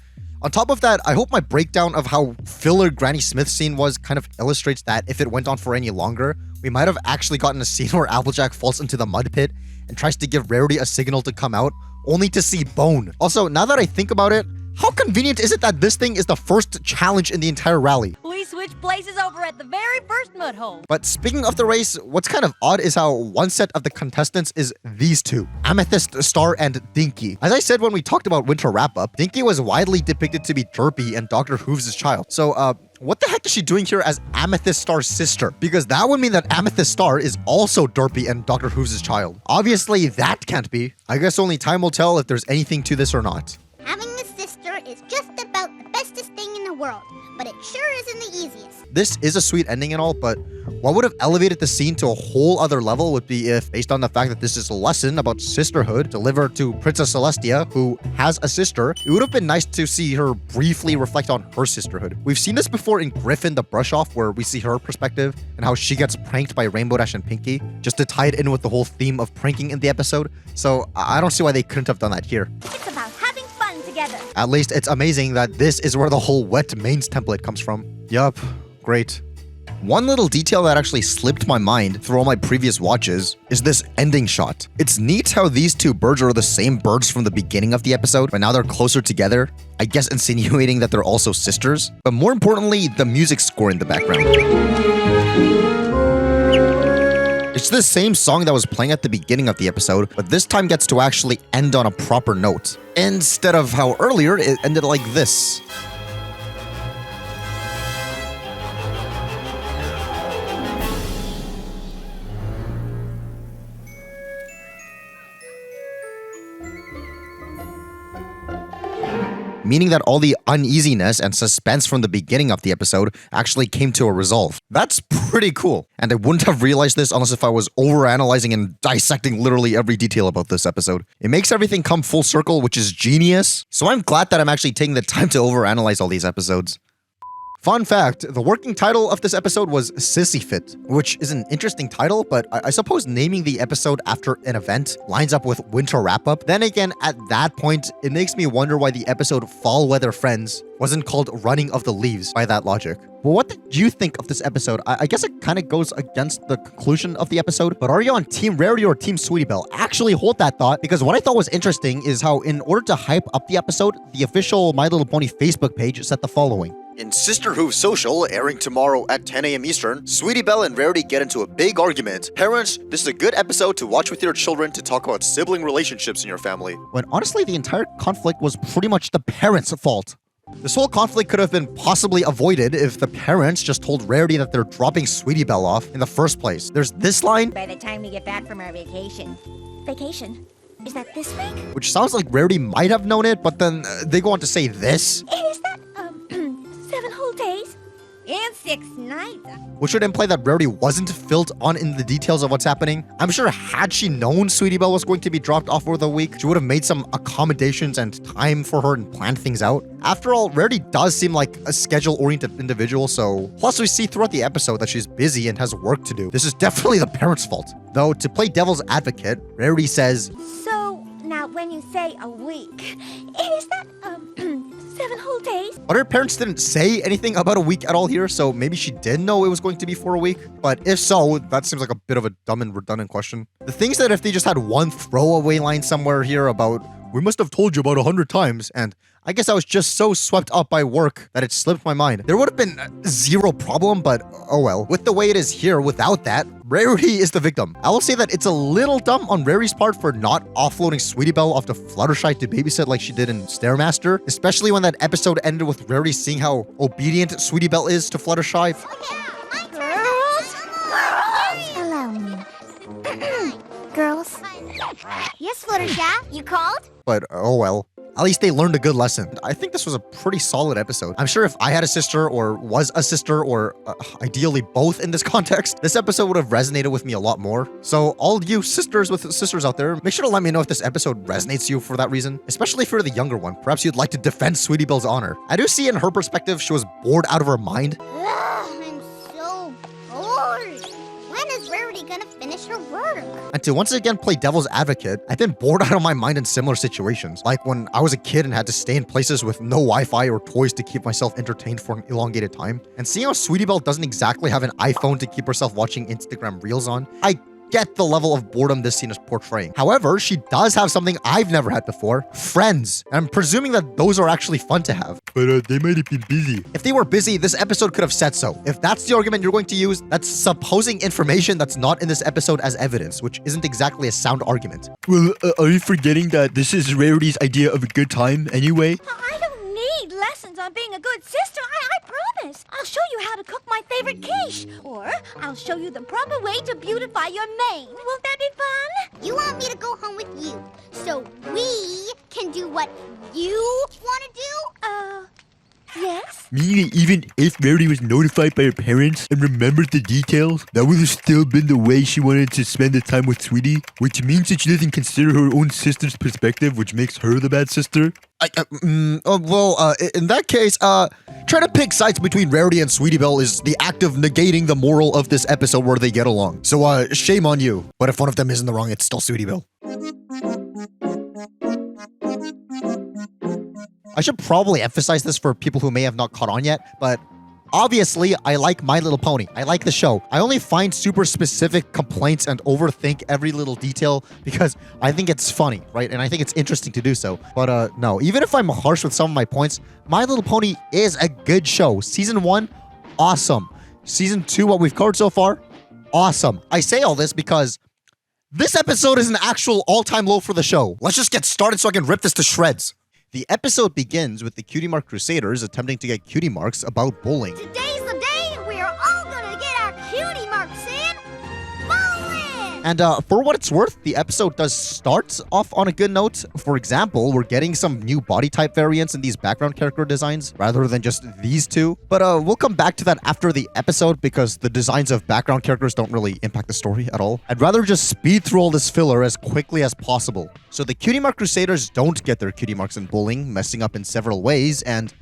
On top of that, I hope my breakdown of how filler Granny Smith scene was kind of illustrates that if it went on for any longer, we might have actually gotten a scene where Applejack falls into the mud pit and tries to give Rarity a signal to come out, only to see bone. Also, now that I think about it, how convenient is it that this thing is the first challenge in the entire rally? We switched places over at the very first mud hole. But speaking of the race, what's kind of odd is how one set of the contestants is these two, Amethyst Star and Dinky. As I said when we talked about Winter Wrap-Up, Dinky was widely depicted to be derpy and Dr. Hooves' child. So, what the heck is she doing here as Amethyst Star's sister? Because that would mean that Amethyst Star is also derpy and Dr. Hooves' child. Obviously, that can't be. I guess only time will tell if there's anything to this or not. Having a sister is just about the bestest thing in the world, but it sure isn't the easiest. This is a sweet ending and all, but what would have elevated the scene to a whole other level would be if, based on the fact that this is a lesson about sisterhood delivered to Princess Celestia, who has a sister, it would have been nice to see her briefly reflect on her sisterhood. We've seen this before in Griffin the Brush-Off, where we see her perspective and how she gets pranked by Rainbow Dash and Pinky, just to tie it in with the whole theme of pranking in the episode. So I don't see why they couldn't have done that here. It's about having fun together. At least it's amazing that this is where the whole wet mains template comes from. Yup, great. One little detail that actually slipped my mind through all my previous watches is this ending shot. It's neat how these two birds are the same birds from the beginning of the episode, but now they're closer together, I guess insinuating that they're also sisters. But more importantly, the music score in the background. It's the same song that was playing at the beginning of the episode, but this time gets to actually end on a proper note, instead of how earlier it ended like this. meaning that all the uneasiness and suspense from the beginning of the episode actually came to a resolve. That's pretty cool. And I wouldn't have realized this unless if I was overanalyzing and dissecting literally every detail about this episode. It makes everything come full circle, which is genius. So I'm glad that I'm actually taking the time to overanalyze all these episodes. Fun fact, the working title of this episode was Sissy Fit, which is an interesting title, but I suppose naming the episode after an event lines up with winter wrap-up. Then again, at that point, it makes me wonder why the episode Fall Weather Friends wasn't called Running of the Leaves by that logic. Well, what did you think of this episode? I guess it kind of goes against the conclusion of the episode, but are you on Team Rarity or Team Sweetie Belle? Actually hold that thought, because what I thought was interesting is how in order to hype up the episode, the official My Little Pony Facebook page said the following. In Sisterhooves Social, airing tomorrow at 10 a.m. Eastern, Sweetie Belle and Rarity get into a big argument. Parents, this is a good episode to watch with your children to talk about sibling relationships in your family. When honestly, the entire conflict was pretty much the parents' fault. This whole conflict could have been possibly avoided if the parents just told Rarity that they're dropping Sweetie Belle off in the first place. There's this line. By the time we get back from our vacation. Vacation? Is that this week? Which sounds like Rarity might have known it, but then they go on to say this. Is that, 7 whole days? And 6 nights. Which would imply that Rarity wasn't filled on in the details of what's happening. I'm sure had she known Sweetie Belle was going to be dropped off for the week, she would have made some accommodations and time for her and planned things out. After all, Rarity does seem like a schedule-oriented individual, so... Plus, we see throughout the episode that she's busy and has work to do. This is definitely the parents' fault. Though, to play devil's advocate, Rarity says... So, now when you say a week, is that, 7 whole days? But her parents didn't say anything about a week at all here, so maybe she did know it was going to be for a week. But if so, that seems like a bit of a dumb and redundant question. The thing's that if they just had one throwaway line somewhere here about, we must have told you about 100 times, and I guess I was just so swept up by work that it slipped my mind. There would have been zero problem, but oh well. With the way it is here, without that, Rarity is the victim. I will say that it's a little dumb on Rarity's part for not offloading Sweetie Belle off to Fluttershy to babysit like she did in Stairmaster, especially when that episode ended with Rarity seeing how obedient Sweetie Belle is to Fluttershy. Girls? Yes, Fluttershy, you called? But oh well. At least they learned a good lesson. I think this was a pretty solid episode. I'm sure if I had a sister or was a sister or ideally both in this context, this episode would have resonated with me a lot more. So all you sisters with sisters out there, make sure to let me know if this episode resonates you for that reason, especially for the younger one. Perhaps you'd like to defend Sweetie Belle's honor. I do see in her perspective, she was bored out of her mind. I'm so bored. When is Rarity gonna finish her work? And to once again play devil's advocate, I've been bored out of my mind in similar situations. Like when I was a kid and had to stay in places with no Wi-Fi or toys to keep myself entertained for an elongated time. And seeing how Sweetie Belle doesn't exactly have an iPhone to keep herself watching Instagram Reels on, I get the level of boredom this scene is portraying. However, she does have something I've never had before, friends. And I'm presuming that those are actually fun to have. But they might have been busy. If they were busy, this episode could have said so. If that's the argument you're going to use, that's supposing information that's not in this episode as evidence, which isn't exactly a sound argument. Well, are you forgetting that this is Rarity's idea of a good time anyway? I don't need lessons on being a good sister, I promise. I'll show you how to cook my favorite quiche. Or I'll show you the proper way to beautify your mane. Won't that be fun? You want me to go home with you, so we can do what you want to do? Yes? Meaning even if Rarity was notified by her parents and remembered the details, that would have still been the way she wanted to spend the time with Sweetie, which means that she doesn't consider her own sister's perspective, which makes her the bad sister. In that case, trying to pick sides between Rarity and Sweetie Belle is the act of negating the moral of this episode where they get along. So, shame on you. But if one of them isn't the wrong, it's still Sweetie Belle. I should probably emphasize this for people who may have not caught on yet, but obviously, I like My Little Pony. I like the show. I only find super specific complaints and overthink every little detail because I think it's funny, right? And I think it's interesting to do so. But no, even if I'm harsh with some of my points, My Little Pony is a good show. Season 1, awesome. Season 2, what we've covered so far, awesome. I say all this because this episode is an actual all-time low for the show. Let's just get started so I can rip this to shreds. The episode begins with the Cutie Mark Crusaders attempting to get cutie marks about bowling. Today's the day we're all gonna get our cutie marks in bowling! And for what it's worth, the episode does start off on a good note. For example, we're getting some new body type variants in these background character designs rather than just these two. But we'll come back to that after the episode because the designs of background characters don't really impact the story at all. I'd rather just speed through all this filler as quickly as possible. So the Cutie Mark Crusaders don't get their cutie marks in bowling, messing up in several ways, and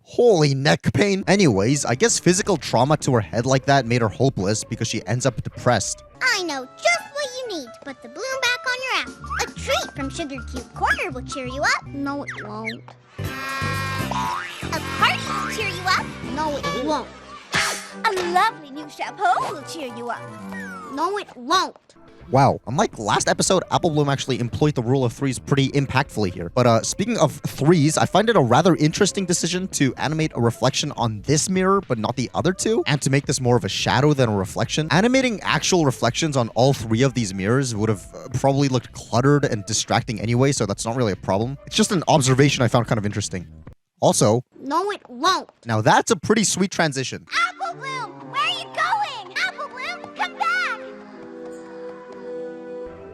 holy neck pain. Anyways, I guess physical trauma to her head like that made her hopeless because she ends up depressed. I know just what you need. Put the bloom back on your apple. A treat from Sugar Cube Corner will cheer you up. No, it won't. A party will cheer you up. No, it won't. A lovely new chapeau will cheer you up. No, it won't. Wow, unlike last episode, Apple Bloom actually employed the rule of threes pretty impactfully here. But speaking of threes, I find it a rather interesting decision to animate a reflection on this mirror, but not the other two, and to make this more of a shadow than a reflection. Animating actual reflections on all three of these mirrors would have probably looked cluttered and distracting anyway, so that's not really a problem. It's just an observation I found kind of interesting. Also, no, it won't. Now that's a pretty sweet transition. Apple Bloom, where are you going? Apple Bloom, come back!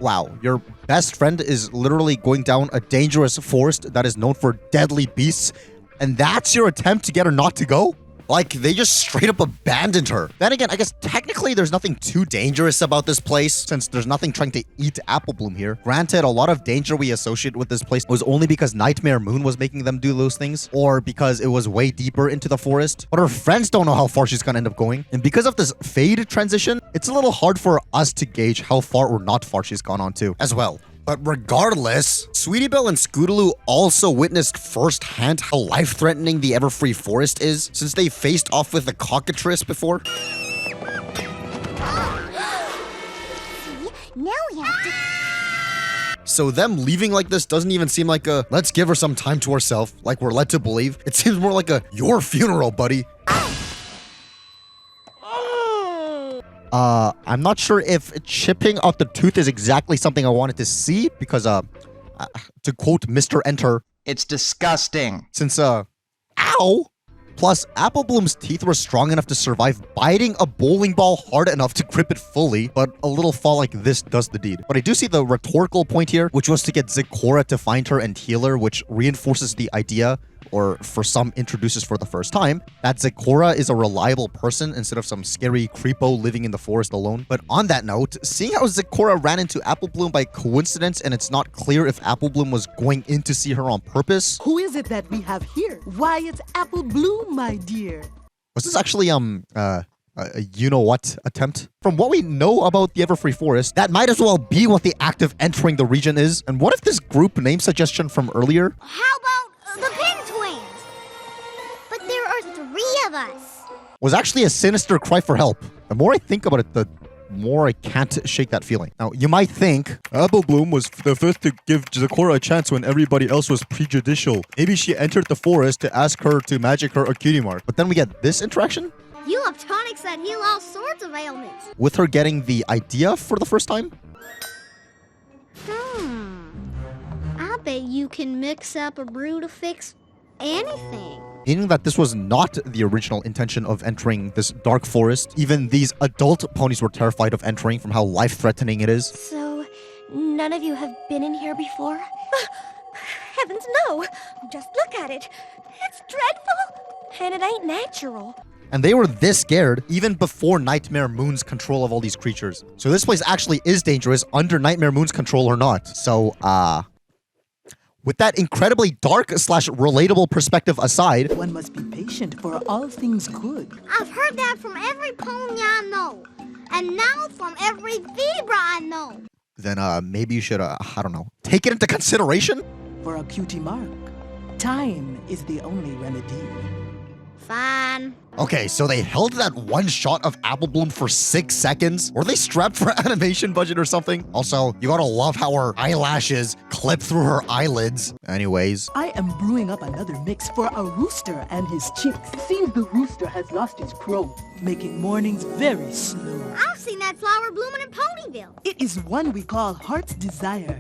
Wow, your best friend is literally going down a dangerous forest that is known for deadly beasts, and that's your attempt to get her not to go? Like, they just straight up abandoned her. Then again, I guess technically there's nothing too dangerous about this place, since there's nothing trying to eat Apple Bloom here. Granted, a lot of danger we associate with this place was only because Nightmare Moon was making them do those things, or because it was way deeper into the forest. But her friends don't know how far she's gonna end up going. And because of this fade transition, it's a little hard for us to gauge how far or not far she's gone on to as well. But regardless, Sweetie Belle and Scootaloo also witnessed firsthand how life-threatening the Everfree Forest is, since they faced off with the cockatrice before. See, now we have to... So them leaving like this doesn't even seem like a, let's give her some time to herself, like we're led to believe. It seems more like a, your funeral, buddy. I'm not sure if chipping out the tooth is exactly something I wanted to see because, to quote Mr. Enter, it's disgusting. Since, ow! Plus, Apple Bloom's teeth were strong enough to survive biting a bowling ball hard enough to grip it fully, but a little fall like this does the deed. But I do see the rhetorical point here, which was to get Zecora to find her and heal her, which reinforces the idea, or for some introduces for the first time, that Zecora is a reliable person instead of some scary creepo living in the forest alone. But on that note, seeing how Zecora ran into Apple Bloom by coincidence and it's not clear if Apple Bloom was going in to see her on purpose. Who is it that we have here? Why, it's Apple Bloom, my dear. Was this actually, a you-know-what attempt? From what we know about the Everfree Forest, that might as well be what the act of entering the region is. And what if this group name suggestion from earlier? How about the Pin Twins? But there are 3 of us. Was actually a sinister cry for help. The more I think about it, the more I can't shake that feeling. Now, you might think, Apple Bloom was the first to give Zecora a chance when everybody else was prejudicial. Maybe she entered the forest to ask her to magic her a cutie mark. But then we get this interaction? You have tonics that heal all sorts of ailments. With her getting the idea for the first time? I bet you can mix up a brew to fix anything. Meaning that this was not the original intention of entering this dark forest. Even these adult ponies were terrified of entering from how life-threatening it is. So, none of you have been in here before? Heavens no! Just look at it. It's dreadful, and it ain't natural. And they were this scared even before Nightmare Moon's control of all these creatures. So this place actually is dangerous under Nightmare Moon's control or not. So, with that incredibly dark/relatable perspective aside, one must be patient for all things good. I've heard that from every pony I know. And now from every zebra I know. Then maybe you should, I don't know, take it into consideration? For a cutie mark, time is the only remedy. Fine. Okay, so they held that one shot of Apple Bloom for 6 seconds. Were they strapped for animation budget or something? Also, you gotta love how her eyelashes clip through her eyelids. Anyways. I am brewing up another mix for a rooster and his chicks. Seems the rooster has lost his crow, making mornings very slow. I've seen that flower blooming in Ponyville. It is one we call Heart's Desire.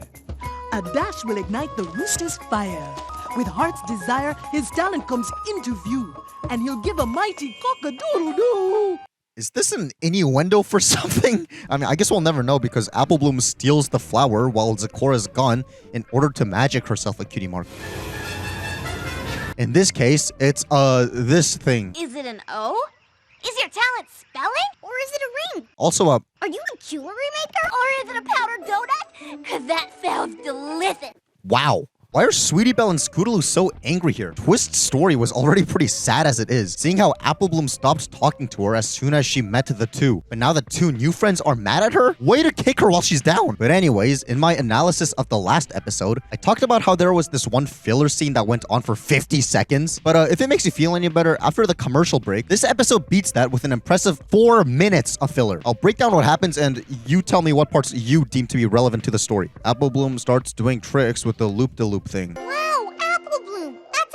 A dash will ignite the rooster's fire. With Heart's Desire, his talent comes into view, and he'll give a mighty cock-a-doodle-doo. Is this an innuendo for something? I mean, I guess we'll never know because Apple Bloom steals the flower while Zecora's gone in order to magic herself a cutie mark. In this case, it's this thing. Is it an O? Is your talent spelling? Or is it a ring? Also Are you a jewelry maker? Or is it a powdered donut? Cause that sounds delicious. wow. Why are Sweetie Belle and Scootaloo so angry here? Twist's story was already pretty sad as it is, seeing how Apple Bloom stopped talking to her as soon as she met the two. But now the two new friends are mad at her? Way to kick her while she's down! But anyways, in my analysis of the last episode, I talked about how there was this one filler scene that went on for 50 seconds. But if it makes you feel any better, after the commercial break, this episode beats that with an impressive 4 minutes of filler. I'll break down what happens and you tell me what parts you deem to be relevant to the story. Apple Bloom starts doing tricks with the loop-de-loop thing. Wow, Apple Bloom, that's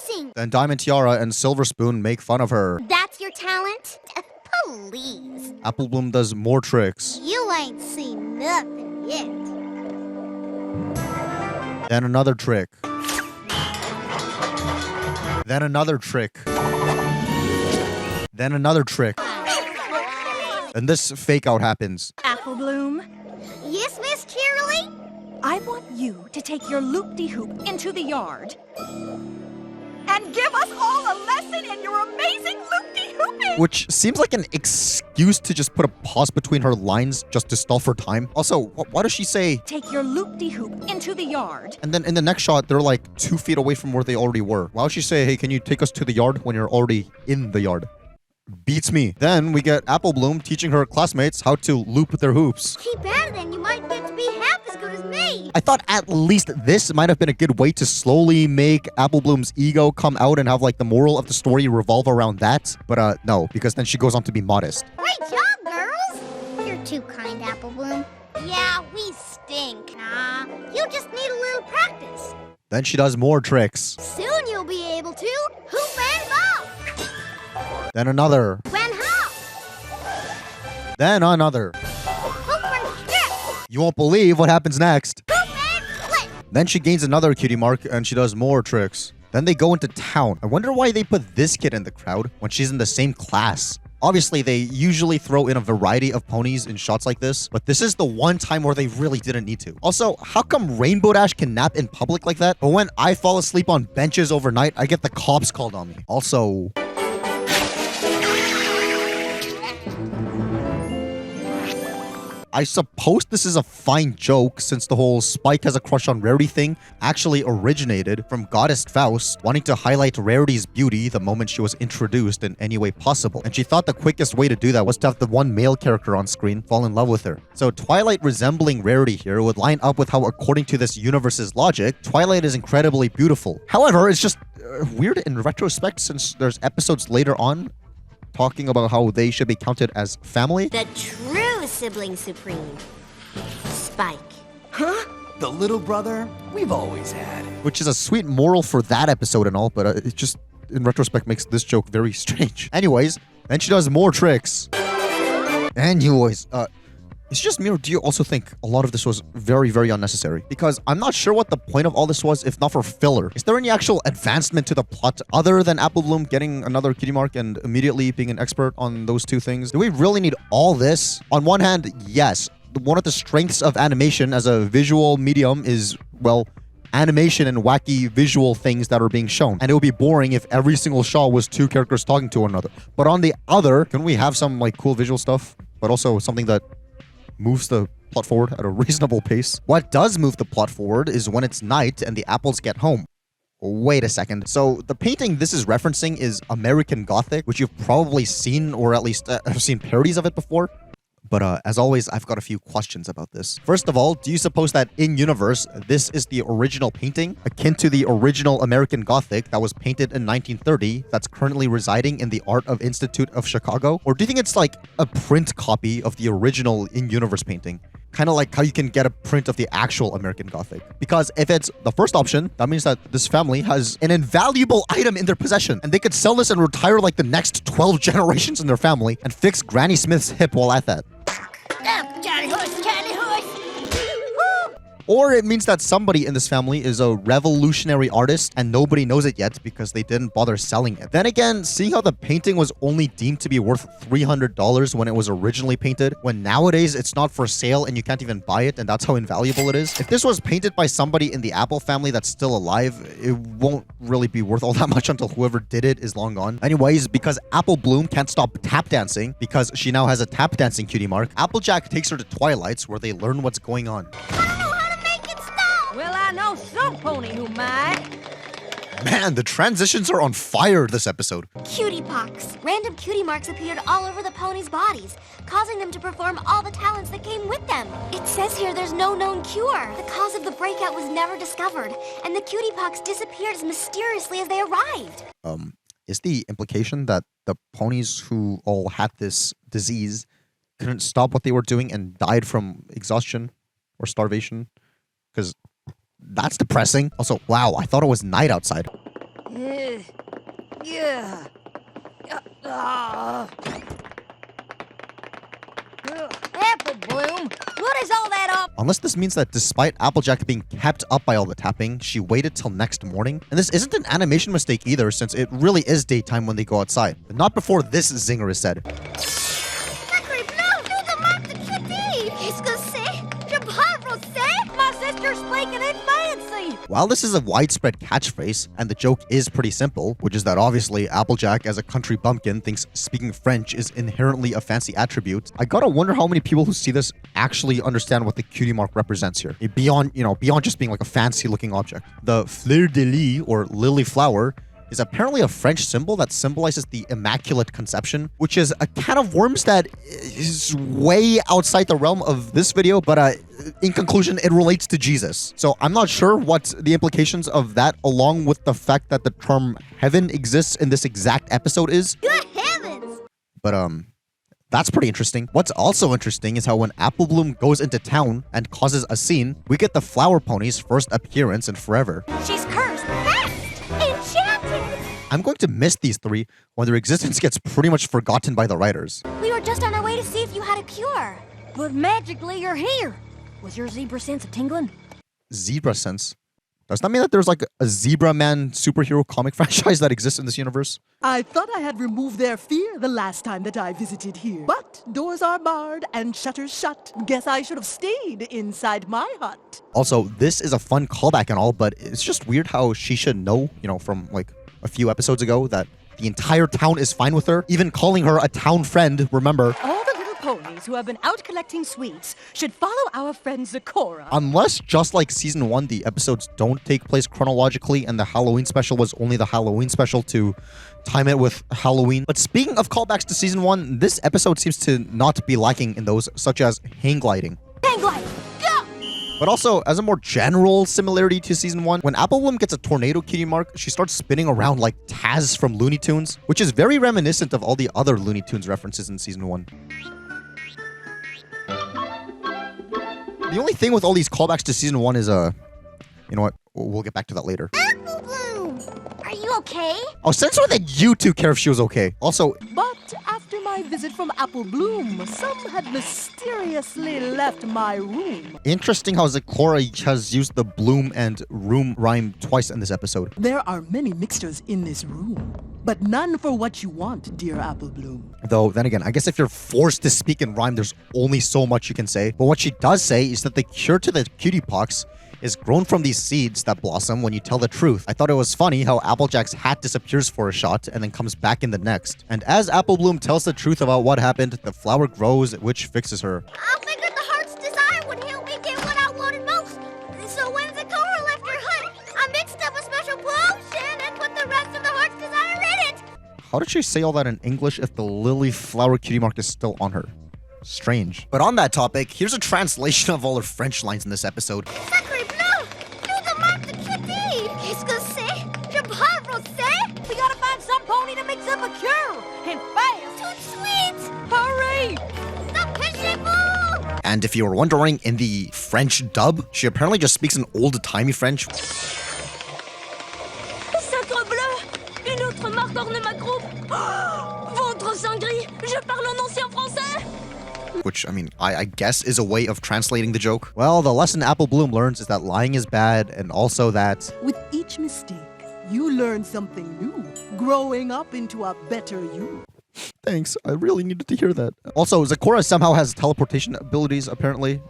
amazing. Then Diamond Tiara and Silver Spoon make fun of her. That's your talent? Please. Apple Bloom does more tricks. You ain't seen nothing yet. Then another trick. Then another trick. Then another trick. And this fake out happens. Apple Bloom, Yes, Miss Cheerilee? I want you to take your loop-de-hoop into the yard and give us all a lesson in your amazing loop-de-hooping. Which seems like an excuse to just put a pause between her lines just to stall for time. Also, why does she say... Take your loop-de-hoop into the yard. And then in the next shot, they're like 2 feet away from where they already were. Why would she say, hey, can you take us to the yard when you're already in the yard? Beats me. Then we get Apple Bloom teaching her classmates how to loop their hoops. Keep at it and you might get to be half as good as me. I thought at least this might have been a good way to slowly make Apple Bloom's ego come out and have like the moral of the story revolve around that. But no, because then she goes on to be modest. Great job, girls. You're too kind, Apple Bloom. Yeah, we stink. Nah, you just need a little practice. Then she does more tricks. Soon you'll be able to hoop and ball. Then another. When hop. Then another. Hoop and skip. You won't believe what happens next. Hoop and flip. Then she gains another cutie mark and she does more tricks. Then they go into town. I wonder why they put this kid in the crowd when she's in the same class. Obviously, they usually throw in a variety of ponies in shots like this, but this is the one time where they really didn't need to. Also, how come Rainbow Dash can nap in public like that, but when I fall asleep on benches overnight, I get the cops called on me? Also... I suppose this is a fine joke since the whole Spike has a crush on Rarity thing actually originated from Goddess Faust wanting to highlight Rarity's beauty the moment she was introduced in any way possible. And she thought the quickest way to do that was to have the one male character on screen fall in love with her. So Twilight resembling Rarity here would line up with how, according to this universe's logic, Twilight is incredibly beautiful. However, it's just weird in retrospect since there's episodes later on talking about how they should be counted as family. The true sibling supreme, Spike. Huh? The little brother we've always had. Which is a sweet moral for that episode and all, but it just, in retrospect, makes this joke very strange. Anyways, then she does more tricks. Anyways, it's just me, or do you also think a lot of this was very, very unnecessary? Because I'm not sure what the point of all this was, if not for filler. Is there any actual advancement to the plot other than Apple Bloom getting another cutie mark and immediately being an expert on those two things? Do we really need all this? On one hand, yes. One of the strengths of animation as a visual medium is, well, animation and wacky visual things that are being shown. And it would be boring if every single shot was two characters talking to one another. But on the other, can we have some like cool visual stuff, but also something that moves the plot forward at a reasonable pace? What does move the plot forward is when it's night and the apples get home. Wait a second. So the painting this is referencing is American Gothic, which you've probably seen or at least have seen parodies of it before. But as always, I've got a few questions about this. First of all, do you suppose that in-universe, this is the original painting, akin to the original American Gothic that was painted in 1930 that's currently residing in the Art of Institute of Chicago? Or do you think it's like a print copy of the original in-universe painting? Kind of like how you can get a print of the actual American Gothic. Because if it's the first option, that means that this family has an invaluable item in their possession. And they could sell this and retire like the next 12 generations in their family and fix Granny Smith's hip while at that. Or it means that somebody in this family is a revolutionary artist and nobody knows it yet because they didn't bother selling it. Then again, seeing how the painting was only deemed to be worth $300 when it was originally painted, when nowadays it's not for sale and you can't even buy it, and that's how invaluable it is. If this was painted by somebody in the Apple family that's still alive, it won't really be worth all that much until whoever did it is long gone. Anyways, because Apple Bloom can't stop tap dancing because she now has a tap dancing cutie mark, Applejack takes her to Twilight's where they learn what's going on. Well, I know some pony who might. Man, the transitions are on fire this episode. Cutie Pox. Random cutie marks appeared all over the ponies' bodies, causing them to perform all the talents that came with them. It says here there's no known cure. The cause of the breakout was never discovered, and the Cutie Pox disappeared as mysteriously as they arrived. Is the implication that the ponies who all had this disease couldn't stop what they were doing and died from exhaustion or starvation? Because that's depressing. Also, wow, I thought it was night outside. Yeah. Apple Bloom, what is all that up? Unless this means that despite Applejack being kept up by all the tapping, she waited till next morning. And this isn't an animation mistake either, since it really is daytime when they go outside. But not before this zinger is said. My sister's speaking in fancy. While this is a widespread catchphrase, and the joke is pretty simple, which is that obviously Applejack as a country bumpkin thinks speaking French is inherently a fancy attribute, I gotta wonder how many people who see this actually understand what the cutie mark represents here. Beyond just being like a fancy looking object. The fleur de lis, or lily flower, is apparently a French symbol that symbolizes the Immaculate Conception, which is a can of worms that is way outside the realm of this video, but in conclusion, it relates to Jesus. So I'm not sure what the implications of that, along with the fact that the term heaven exists in this exact episode is. Good heavens! But that's pretty interesting. What's also interesting is how when Apple Bloom goes into town and causes a scene, we get the flower pony's first appearance in forever. She's cursed. I'm going to miss these three when their existence gets pretty much forgotten by the writers. We were just on our way to see if you had a cure. But magically you're here. Was your zebra sense tingling? Zebra sense? Does that mean that there's like a Zebra Man superhero comic franchise that exists in this universe? I thought I had removed their fear the last time that I visited here. But doors are barred and shutters shut. Guess I should have stayed inside my hut. Also, this is a fun callback and all, but it's just weird how she should know, from like a few episodes ago that the entire town is fine with her, even calling her a town friend, remember? All the little ponies who have been out collecting sweets should follow our friend Zecora. Unless, just like season 1, the episodes don't take place chronologically and the Halloween special was only the Halloween special to time it with Halloween. But speaking of callbacks to season 1, this episode seems to not be lacking in those, such as hang gliding. Hang gliding, go! But also, as a more general similarity to season 1, when Apple Bloom gets a tornado cutie mark, she starts spinning around like Taz from Looney Tunes, which is very reminiscent of all the other Looney Tunes references in season 1. The only thing with all these callbacks to season 1 is, you know what? We'll get back to that later. Apple Bloom! Are you okay? I'll censor that you two care if she was okay. Also, But after my visit from Apple Bloom, some had mysteriously left my room. interesting how Zecora has used the bloom and room rhyme twice in this episode. There are many mixtures in this room, but none for what you want, dear Apple Bloom. Though, then again, I guess if you're forced to speak in rhyme, there's only so much you can say. But what she does say is that the cure to the cutie pox is grown from these seeds that blossom when you tell the truth. I thought it was funny how Applejack's hat disappears for a shot and then comes back in the next. And as Apple Bloom tells the truth about what happened, the flower grows, which fixes her. I figured the heart's desire would help me get what I wanted most. So when Zecora left her hut, I mixed up a special potion and put the rest of the heart's desire in it. How did she say all that in English if the lily flower cutie mark is still on her? Strange. But on that topic, here's a translation of all her French lines in this episode. We gotta find some pony to mix up a cure. And fast. Too sweet. Hurry. And if you were wondering, in the French dub, she apparently just speaks an old-timey French. Sacre bleu! Une autre marque orne ma croupe! Ventre sang gris! Je parle en ancien français! which, I mean, I guess is a way of translating the joke. Well, the lesson Apple Bloom learns is that lying is bad, and also that... With each mistake, you learn something new, growing up into a better you. Thanks, I really needed to hear that. Also, Zecora somehow has teleportation abilities, apparently.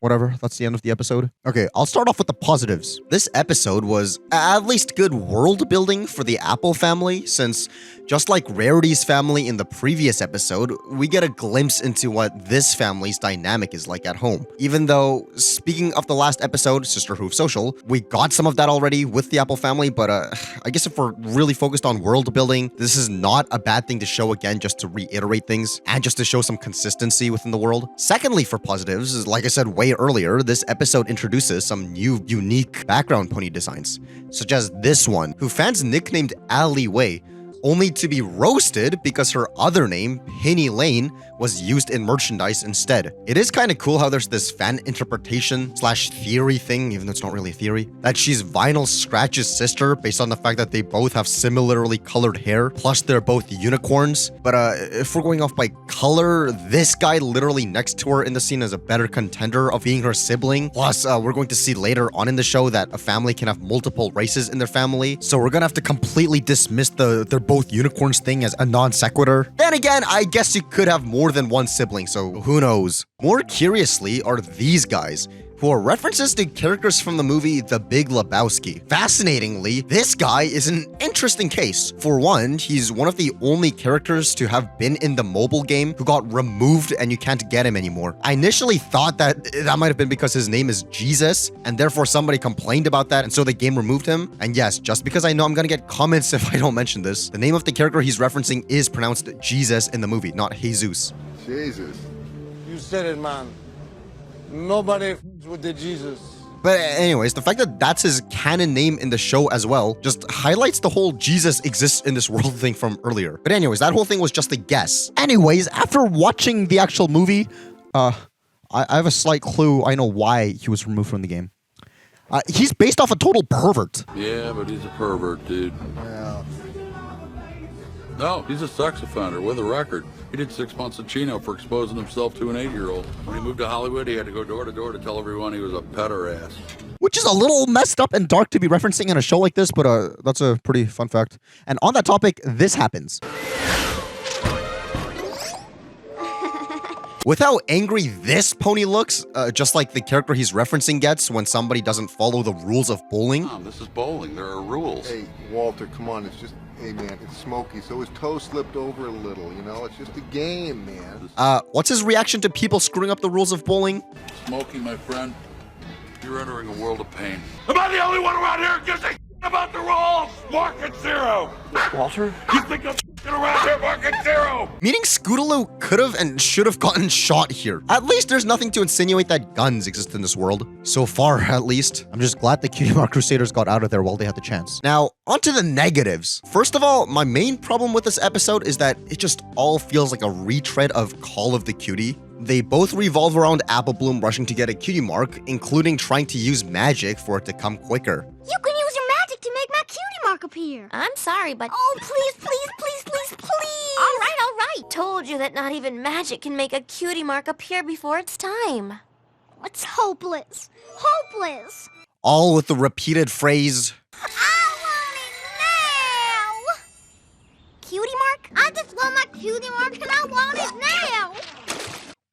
Whatever, that's the end of the episode. Okay, I'll start off with the positives. This episode was at least good world building for the Apple family, since just like Rarity's family in the previous episode, we get a glimpse into what this family's dynamic is like at home. Even though, speaking of the last episode, Sisterhooves Social, we got some of that already with the Apple family, but I guess if we're really focused on world building, this is not a bad thing to show again, just to reiterate things and just to show some consistency within the world. Secondly, for positives, is like I said way earlier, this episode introduces some new unique background pony designs, such as this one, who fans nicknamed Alleyway, only to be roasted because her other name, Penny Lane, was used in merchandise instead. It is kind of cool how there's this fan interpretation slash theory thing, even though it's not really a theory, that she's Vinyl Scratch's sister based on the fact that they both have similarly colored hair, plus they're both unicorns. But if we're going off by color, this guy literally next to her in the scene is a better contender of being her sibling. Plus, we're going to see later on in the show that a family can have multiple races in their family, so we're gonna have to completely dismiss they're both unicorns thing as a non sequitur. Then again, I guess you could have more than one sibling, so who knows. More curiously are these guys, who are references to characters from the movie The Big Lebowski. Fascinatingly, this guy is an interesting case. For one, he's one of the only characters to have been in the mobile game who got removed and you can't get him anymore. I initially thought that might have been because his name is Jesus, and therefore somebody complained about that, and so the game removed him. And yes, just because I know I'm gonna get comments if I don't mention this, the name of the character he's referencing is pronounced Jesus in the movie, not Jesus. Jesus. You said it, man. Nobody with the Jesus. But anyways, the fact that that's his canon name in the show as well just highlights the whole Jesus exists in this world thing from earlier. But anyways, that whole thing was just a guess. Anyways, after watching the actual movie, I have a slight clue. I know why he was removed from the game. He's based off a total pervert. Yeah, but he's a pervert, dude. Yeah. No, he's a sex offender with a record. He did 6 months in Chino for exposing himself to an 8-year-old. When he moved to Hollywood, he had to go door to door to tell everyone he was a pederass. Which is a little messed up and dark to be referencing in a show like this, but that's a pretty fun fact. And on that topic, this happens. With how angry this pony looks, just like the character he's referencing gets when somebody doesn't follow the rules of bowling. Mom, this is bowling. There are rules. Hey, Walter, come on. It's just, hey, man, it's Smokey, so his toe slipped over a little, you know? It's just a game, man. What's his reaction to people screwing up the rules of bowling? Smokey, my friend, you're entering a world of pain. Am I the only one around here who gives a about the rules? Market zero. Walter? You think I'm around here? Market zero. Meaning Scootaloo could have and should have gotten shot here. At least there's nothing to insinuate that guns exist in this world. So far, at least. I'm just glad the Cutie Mark Crusaders got out of there while they had the chance. Now, onto the negatives. First of all, my main problem with this episode is that it just all feels like a retread of Call of the Cutie. They both revolve around Apple Bloom rushing to get a cutie mark, including trying to use magic for it to come quicker. You can use your magic to make my cutie mark appear. I'm sorry, but... Oh, please, please, please, please, please! All right. Told you that not even magic can make a cutie mark appear before it's time. It's hopeless. Hopeless! All with the repeated phrase... I want it now! Cutie mark? I just want my cutie mark and I want it now!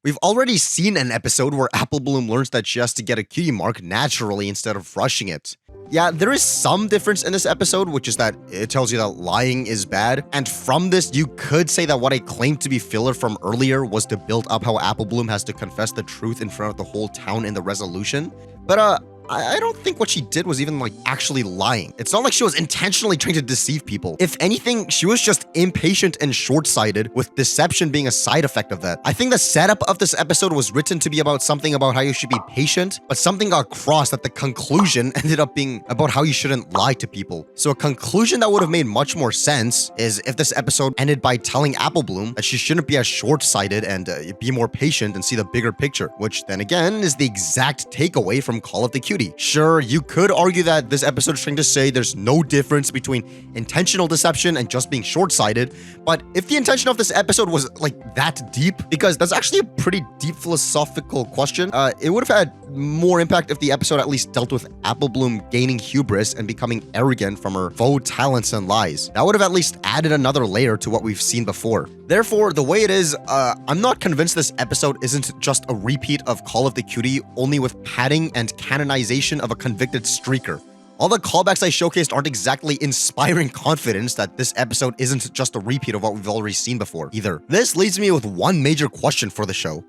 We've already seen an episode where Apple Bloom learns that she has to get a cutie mark naturally instead of rushing it. Yeah, there is some difference in this episode, which is that it tells you that lying is bad. And from this, you could say that what I claimed to be filler from earlier was to build up how Apple Bloom has to confess the truth in front of the whole town in the resolution. But I don't think what she did was even like actually lying. It's not like she was intentionally trying to deceive people. If anything, she was just impatient and short-sighted, with deception being a side effect of that. I think the setup of this episode was written to be about something about how you should be patient, but something got crossed that the conclusion ended up being about how you shouldn't lie to people. So a conclusion that would have made much more sense is if this episode ended by telling Apple Bloom that she shouldn't be as short-sighted and be more patient and see the bigger picture, which then again is the exact takeaway from Call of the Cutie. Cutie. Sure, you could argue that this episode is trying to say there's no difference between intentional deception and just being short-sighted, but if the intention of this episode was like that deep, because that's actually a pretty deep philosophical question, it would have had more impact if the episode at least dealt with Apple Bloom gaining hubris and becoming arrogant from her faux talents and lies. That would have at least added another layer to what we've seen before. Therefore, the way it is, I'm not convinced this episode isn't just a repeat of Call of the Cutie, only with padding and canonization of a convicted streaker. All the callbacks I showcased aren't exactly inspiring confidence that this episode isn't just a repeat of what we've already seen before, either. This leaves me with one major question for the show.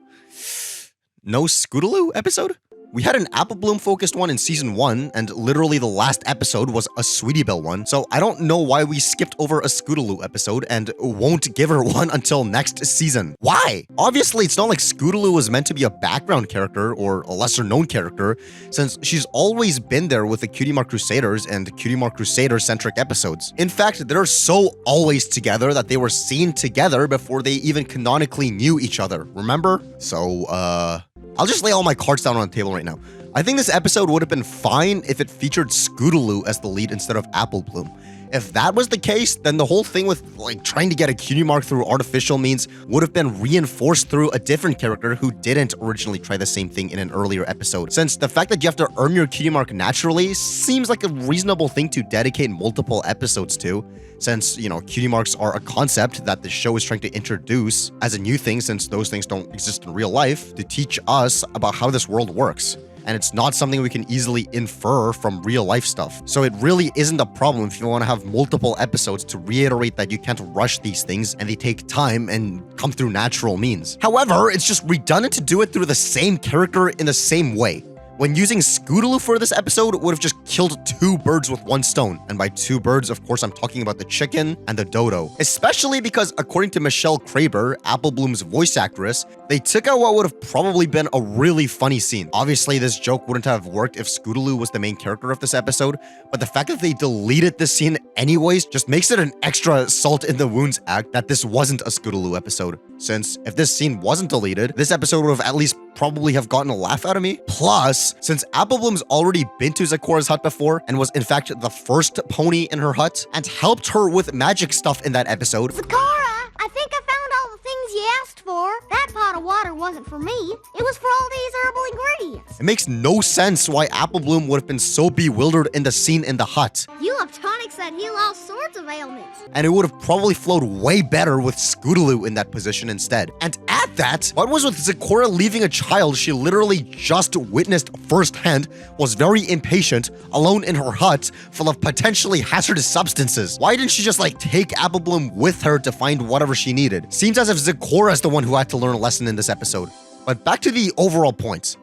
No Scootaloo episode? We had an Apple Bloom focused one in season 1, and literally the last episode was a Sweetie Belle one, so I don't know why we skipped over a Scootaloo episode and won't give her one until next season. Why? Obviously, it's not like Scootaloo was meant to be a background character or a lesser known character, since she's always been there with the Cutie Mark Crusaders and Cutie Mark Crusader-centric episodes. In fact, they're so always together that they were seen together before they even canonically knew each other, remember? So, I'll just lay all my cards down on the table right now. I think this episode would have been fine if it featured Scootaloo as the lead instead of Apple Bloom. If that was the case, then the whole thing with like trying to get a cutie mark through artificial means would have been reinforced through a different character who didn't originally try the same thing in an earlier episode. Since the fact that you have to earn your cutie mark naturally seems like a reasonable thing to dedicate multiple episodes to, since, you know, cutie marks are a concept that the show is trying to introduce as a new thing, since those things don't exist in real life, to teach us about how this world works. And it's not something we can easily infer from real life stuff. So it really isn't a problem if you want to have multiple episodes to reiterate that you can't rush these things and they take time and come through natural means. However, it's just redundant to do it through the same character in the same way. When using Scootaloo for this episode, would have just killed 2 birds with 1 stone. And by 2 birds, of course, I'm talking about the chicken and the dodo. Especially because, according to Michelle Kraber, Apple Bloom's voice actress, they took out what would have probably been a really funny scene. Obviously, this joke wouldn't have worked if Scootaloo was the main character of this episode, but the fact that they deleted this scene anyways just makes it an extra salt in the wounds act that this wasn't a Scootaloo episode. Since if this scene wasn't deleted, this episode would have at least probably have gotten a laugh out of me. Plus, since Apple Bloom's already been to Zecora's hut before and was in fact the first pony in her hut and helped her with magic stuff in that episode. Zecora, I think I found all the things you asked for. That pot of water wasn't for me. It was for all these herbal ingredients. It makes no sense why Apple Bloom would have been so bewildered in the scene in the hut. You have tonics that heal all sorts of ailments. And it would have probably flowed way better with Scootaloo in that position instead. And at that, what was with Zecora leaving a child she literally just witnessed firsthand, was very impatient, alone in her hut, full of potentially hazardous substances? Why didn't she just like take Apple Bloom with her to find whatever she needed? Seems as if Zecora is the one who had to learn a lesson in this episode. But back to the overall points.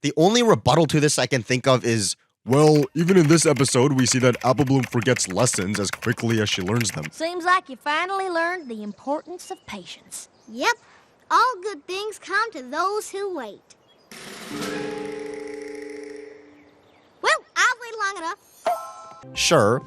The only rebuttal to this I can think of is, well, even in this episode, we see that Apple Bloom forgets lessons as quickly as she learns them. Seems like you finally learned the importance of patience. Yep. All good things come to those who wait. Well, I've waited long enough. Sure.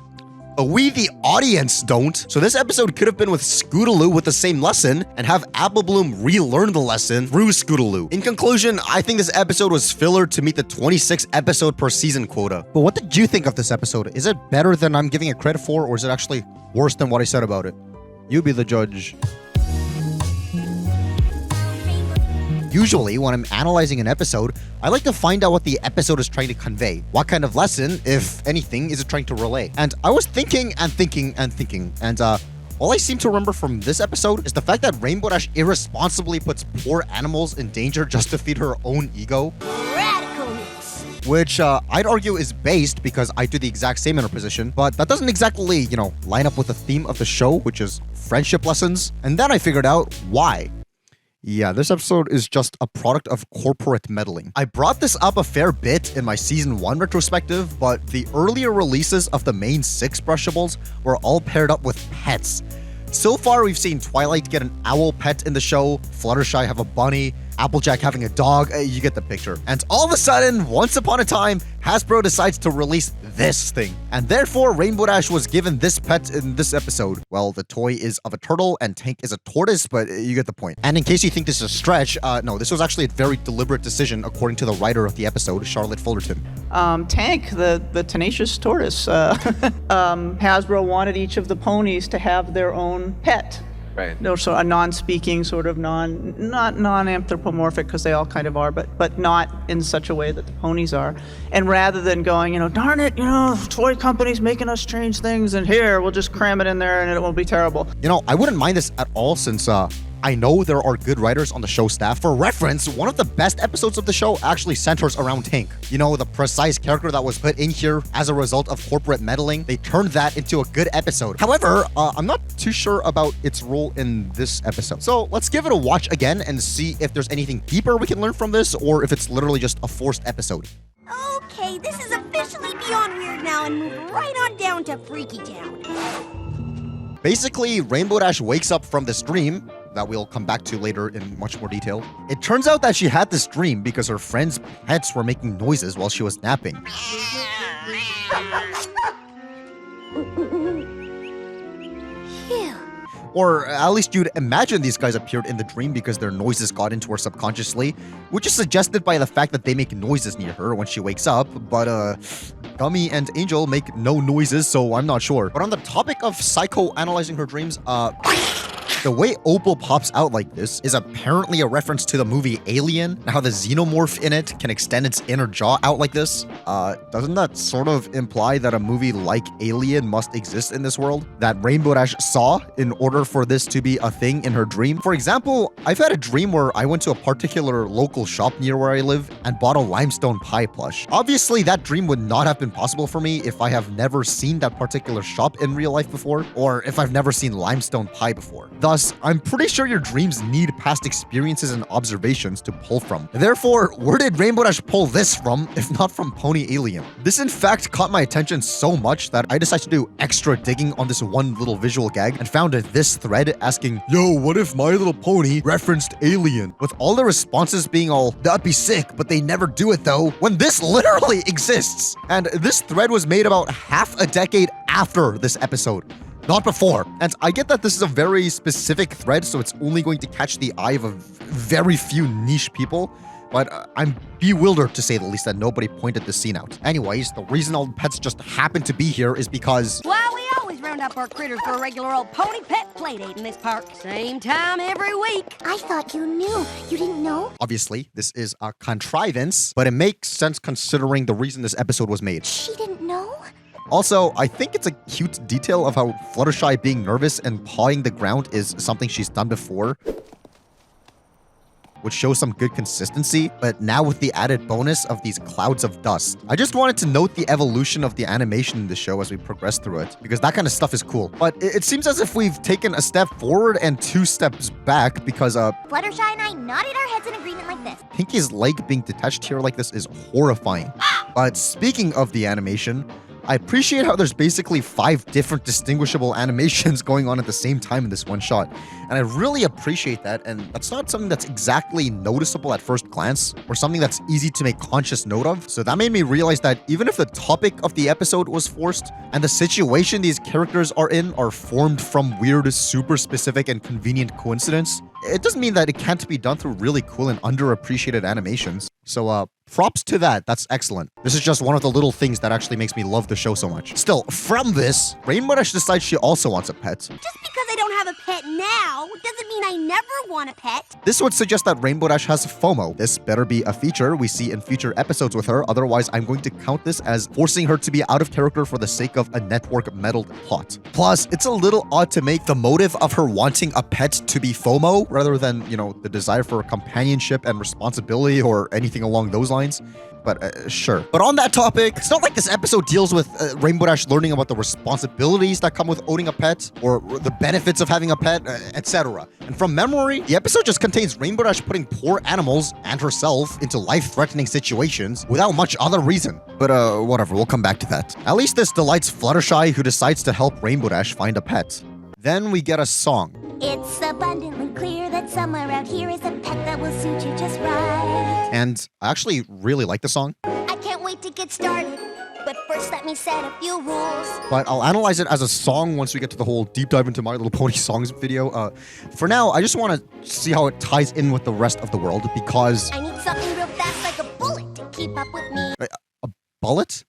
But we, the audience, don't. So this episode could have been with Scootaloo with the same lesson and have Apple Bloom relearn the lesson through Scootaloo. In conclusion, I think this episode was filler to meet the 26 episode per season quota. But what did you think of this episode? Is it better than I'm giving it credit for, or is it actually worse than what I said about it? You be the judge. Usually, when I'm analyzing an episode, I like to find out what the episode is trying to convey. What kind of lesson, if anything, is it trying to relay? And I was thinking, and all I seem to remember from this episode is the fact that Rainbow Dash irresponsibly puts poor animals in danger just to feed her own ego. Radicalness. Which I'd argue is based because I do the exact same interposition, but that doesn't exactly, line up with the theme of the show, which is friendship lessons. And then I figured out why. Yeah, this episode is just a product of corporate meddling. I brought this up a fair bit in my Season 1 retrospective, but the earlier releases of the main 6 brushables were all paired up with pets. So far, we've seen Twilight get an owl pet in the show, Fluttershy have a bunny, Applejack having a dog, you get the picture. And all of a sudden, once upon a time, Hasbro decides to release this thing. And therefore, Rainbow Dash was given this pet in this episode. Well, the toy is of a turtle and Tank is a tortoise, but you get the point. And in case you think this is a stretch, no, this was actually a very deliberate decision according to the writer of the episode, Charlotte Fullerton. Tank, the tenacious tortoise, Hasbro wanted each of the ponies to have their own pet. Right. No, so a non-speaking, sort of not non-anthropomorphic, because they all kind of are, but not in such a way that the ponies are. And rather than going, darn it, toy companies making us change things, and here, we'll just cram it in there and it won't be terrible. I wouldn't mind this at all since, I know there are good writers on the show staff. For reference, one of the best episodes of the show actually centers around Tank. The precise character that was put in here as a result of corporate meddling. They turned that into a good episode. However, I'm not too sure about its role in this episode. So let's give it a watch again and see if there's anything deeper we can learn from this or if it's literally just a forced episode. Okay, this is officially beyond weird now and move right on down to Freaky Town. Basically, Rainbow Dash wakes up from this dream that we'll come back to later in much more detail. It turns out that she had this dream because her friend's pets were making noises while she was napping. Or at least you'd imagine these guys appeared in the dream because their noises got into her subconsciously, which is suggested by the fact that they make noises near her when she wakes up, but Gummy and Angel make no noises, so I'm not sure. But on the topic of psychoanalyzing her dreams, the way Opal pops out like this is apparently a reference to the movie Alien, and how the xenomorph in it can extend its inner jaw out like this. Doesn't that sort of imply that a movie like Alien must exist in this world? That Rainbow Dash saw in order for this to be a thing in her dream? For example, I've had a dream where I went to a particular local shop near where I live and bought a limestone pie plush. Obviously, that dream would not have been possible for me if I have never seen that particular shop in real life before, or if I've never seen limestone pie before. Thus, I'm pretty sure your dreams need past experiences and observations to pull from. Therefore, where did Rainbow Dash pull this from, if not from Pony Alien? This in fact caught my attention so much that I decided to do extra digging on this one little visual gag and found this thread asking, "Yo, what if My Little Pony referenced Alien?" With all the responses being all, "That'd be sick, but they never do it though," when this literally exists. And this thread was made about half a decade after this episode, not before. And I get that this is a very specific thread, so it's only going to catch the eye of a very few niche people, but I'm bewildered to say the least that nobody pointed this scene out. Anyways, the reason all the pets just happen to be here is because... Well, we always round up our critters for a regular old pony pet playdate in this park. Same time every week. I thought you knew. You didn't know? Obviously, this is a contrivance, but it makes sense considering the reason this episode was made. She didn't know? Also, I think it's a cute detail of how Fluttershy being nervous and pawing the ground is something she's done before, which shows some good consistency, but now with the added bonus of these clouds of dust. I just wanted to note the evolution of the animation in the show as we progress through it, because that kind of stuff is cool. But it seems as if we've taken a step forward and 2 steps back because, Fluttershy and I nodded our heads in agreement like this. Pinky's leg being detached here like this is horrifying. But speaking of the animation, I appreciate how there's basically 5 different distinguishable animations going on at the same time in this one shot. And I really appreciate that, and that's not something that's exactly noticeable at first glance, or something that's easy to make conscious note of. So that made me realize that even if the topic of the episode was forced, and the situation these characters are in are formed from weird, super specific and convenient coincidence, it doesn't mean that it can't be done through really cool and underappreciated animations. So, props to that. That's excellent. This is just one of the little things that actually makes me love the show so much. Still, from this, Rainbow Dash decides she also wants a pet. Just because I don't have a pet now doesn't mean I never want a pet. This would suggest that Rainbow Dash has FOMO. This better be a feature we see in future episodes with her, otherwise I'm going to count this as forcing her to be out of character for the sake of a network-meddled plot. Plus, it's a little odd to make the motive of her wanting a pet to be FOMO, rather than, the desire for companionship and responsibility or anything along those lines. But sure. But on that topic, it's not like this episode deals with Rainbow Dash learning about the responsibilities that come with owning a pet, or the benefits of having a pet, etc. And from memory, the episode just contains Rainbow Dash putting poor animals and herself into life-threatening situations without much other reason. But whatever, we'll come back to that. At least this delights Fluttershy, who decides to help Rainbow Dash find a pet. Then we get a song. It's abundantly clear that somewhere out here is a pet that will suit you just right. And I actually really like the song, I can't wait to get started, but first let me set a few rules. but I'll analyze it as a song once we get to the whole deep dive into My Little Pony songs video. For now, I just want to see how it ties in with the rest of the world, because... I need something real fast like a bullet to keep up with me. A bullet?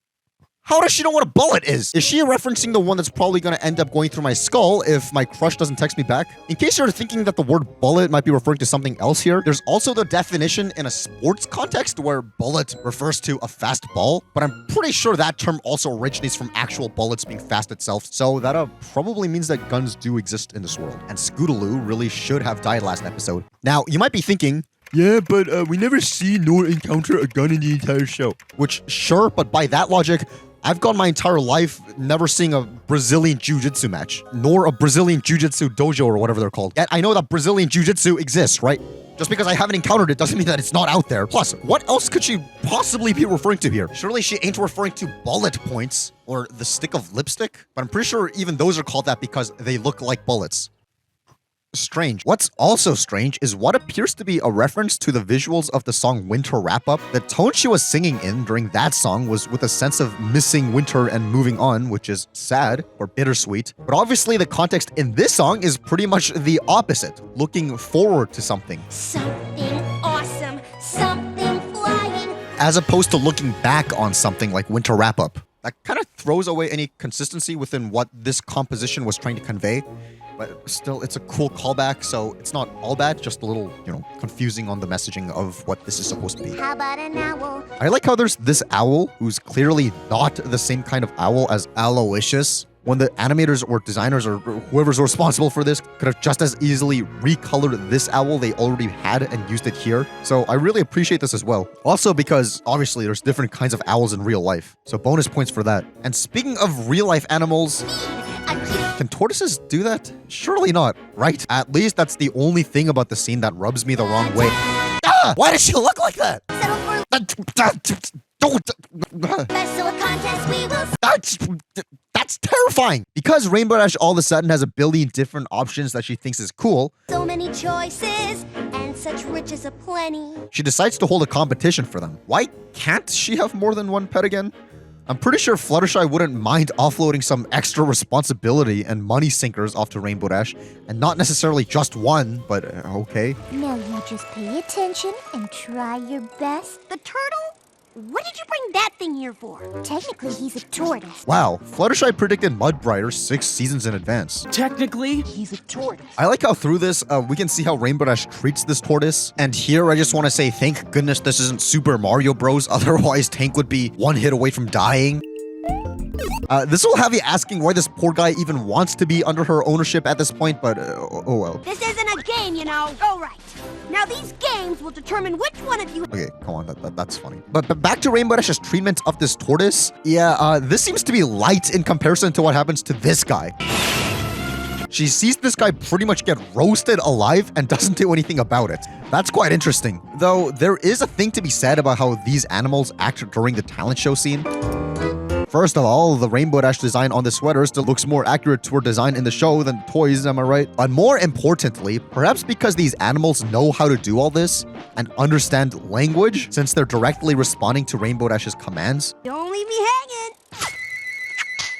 How does she know what a bullet is? Is she referencing the one that's probably going to end up going through my skull if my crush doesn't text me back? In case you're thinking that the word bullet might be referring to something else here, there's also the definition in a sports context where bullet refers to a fast ball, but I'm pretty sure that term also originates from actual bullets being fast itself, so that probably means that guns do exist in this world. And Scootaloo really should have died last episode. Now, you might be thinking, yeah, but we never see nor encounter a gun in the entire show. Which, sure, but by that logic, I've gone my entire life never seeing a Brazilian Jiu-Jitsu match, nor a Brazilian Jiu-Jitsu dojo or whatever they're called. Yet I know that Brazilian Jiu-Jitsu exists, right? Just because I haven't encountered it doesn't mean that it's not out there. Plus, what else could she possibly be referring to here? Surely she ain't referring to bullet points or the stick of lipstick? But I'm pretty sure even those are called that because they look like bullets. Strange. What's also strange is what appears to be a reference to the visuals of the song Winter Wrap-Up. The tone she was singing in during that song was with a sense of missing winter and moving on, which is sad or bittersweet. But obviously the context in this song is pretty much the opposite, looking forward to something. Something awesome, something flying. As opposed to looking back on something like Winter Wrap-Up. That kind of throws away any consistency within what this composition was trying to convey. But still, it's a cool callback, so it's not all bad, just a little, confusing on the messaging of what this is supposed to be. How about an owl? I like how there's this owl who's clearly not the same kind of owl as Aloysius, when the animators or designers or whoever's responsible for this could have just as easily recolored this owl they already had and used it here. So I really appreciate this as well. Also because, obviously, there's different kinds of owls in real life, so bonus points for that. And speaking of real-life animals... Can tortoises do that? Surely not, right? At least that's the only thing about the scene that rubs me the wrong way. Ah! Why does she look like that? That's terrifying! Because Rainbow Dash all of a sudden has a billion different options that she thinks is cool. So many choices, and such riches aplenty. She decides to hold a competition for them. Why can't she have more than one pet again? I'm pretty sure Fluttershy wouldn't mind offloading some extra responsibility and money sinkers off to Rainbow Dash, and not necessarily just one, but okay. Now you just pay attention and try your best. The turtle? What did you bring that thing here for? Technically, he's a tortoise. Wow, Fluttershy predicted Mudbrider 6 seasons in advance. Technically, he's a tortoise. I like how through this, we can see how Rainbow Dash treats this tortoise. And here, I just want to say thank goodness this isn't Super Mario Bros. Otherwise, Tank would be one hit away from dying. This will have you asking why this poor guy even wants to be under her ownership at this point, but oh well. This isn't a game, you know. All right. Now these games will determine which one of you... Okay, come on, that's funny. But back to Rainbow Dash's treatment of this tortoise. Yeah, this seems to be light in comparison to what happens to this guy. She sees this guy pretty much get roasted alive and doesn't do anything about it. That's quite interesting. Though, there is a thing to be said about how these animals act during the talent show scene. First of all, the Rainbow Dash design on the sweater still looks more accurate to her design in the show than the toys, am I right? But more importantly, perhaps because these animals know how to do all this and understand language, since they're directly responding to Rainbow Dash's commands. Don't leave me hanging.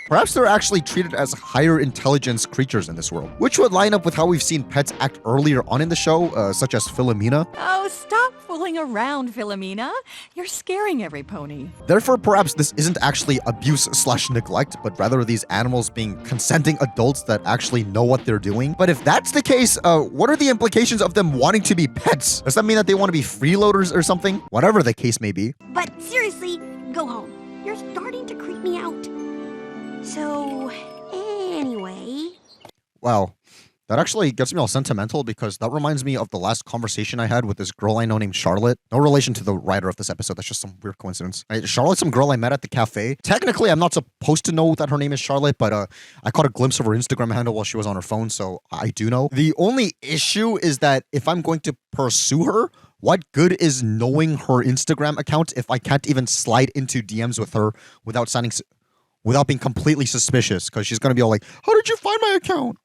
Perhaps they're actually treated as higher intelligence creatures in this world, which would line up with how we've seen pets act earlier on in the show, such as Philomena. Oh, stop fooling around, Philomena. You're scaring every pony. Therefore, perhaps this isn't actually abuse/neglect, but rather these animals being consenting adults that actually know what they're doing. But if that's the case, what are the implications of them wanting to be pets? Does that mean that they want to be freeloaders or something? Whatever the case may be. But seriously, go home. You're starting to creep me out. So, anyway... Wow. That actually gets me all sentimental because that reminds me of the last conversation I had with this girl I know named Charlotte. No relation to the writer of this episode. That's just some weird coincidence. Charlotte's some girl I met at the cafe. Technically, I'm not supposed to know that her name is Charlotte, but I caught a glimpse of her Instagram handle while she was on her phone, so I do know. The only issue is that if I'm going to pursue her, what good is knowing her Instagram account if I can't even slide into DMs with her without being completely suspicious? Because she's going to be all like, how did you find my account?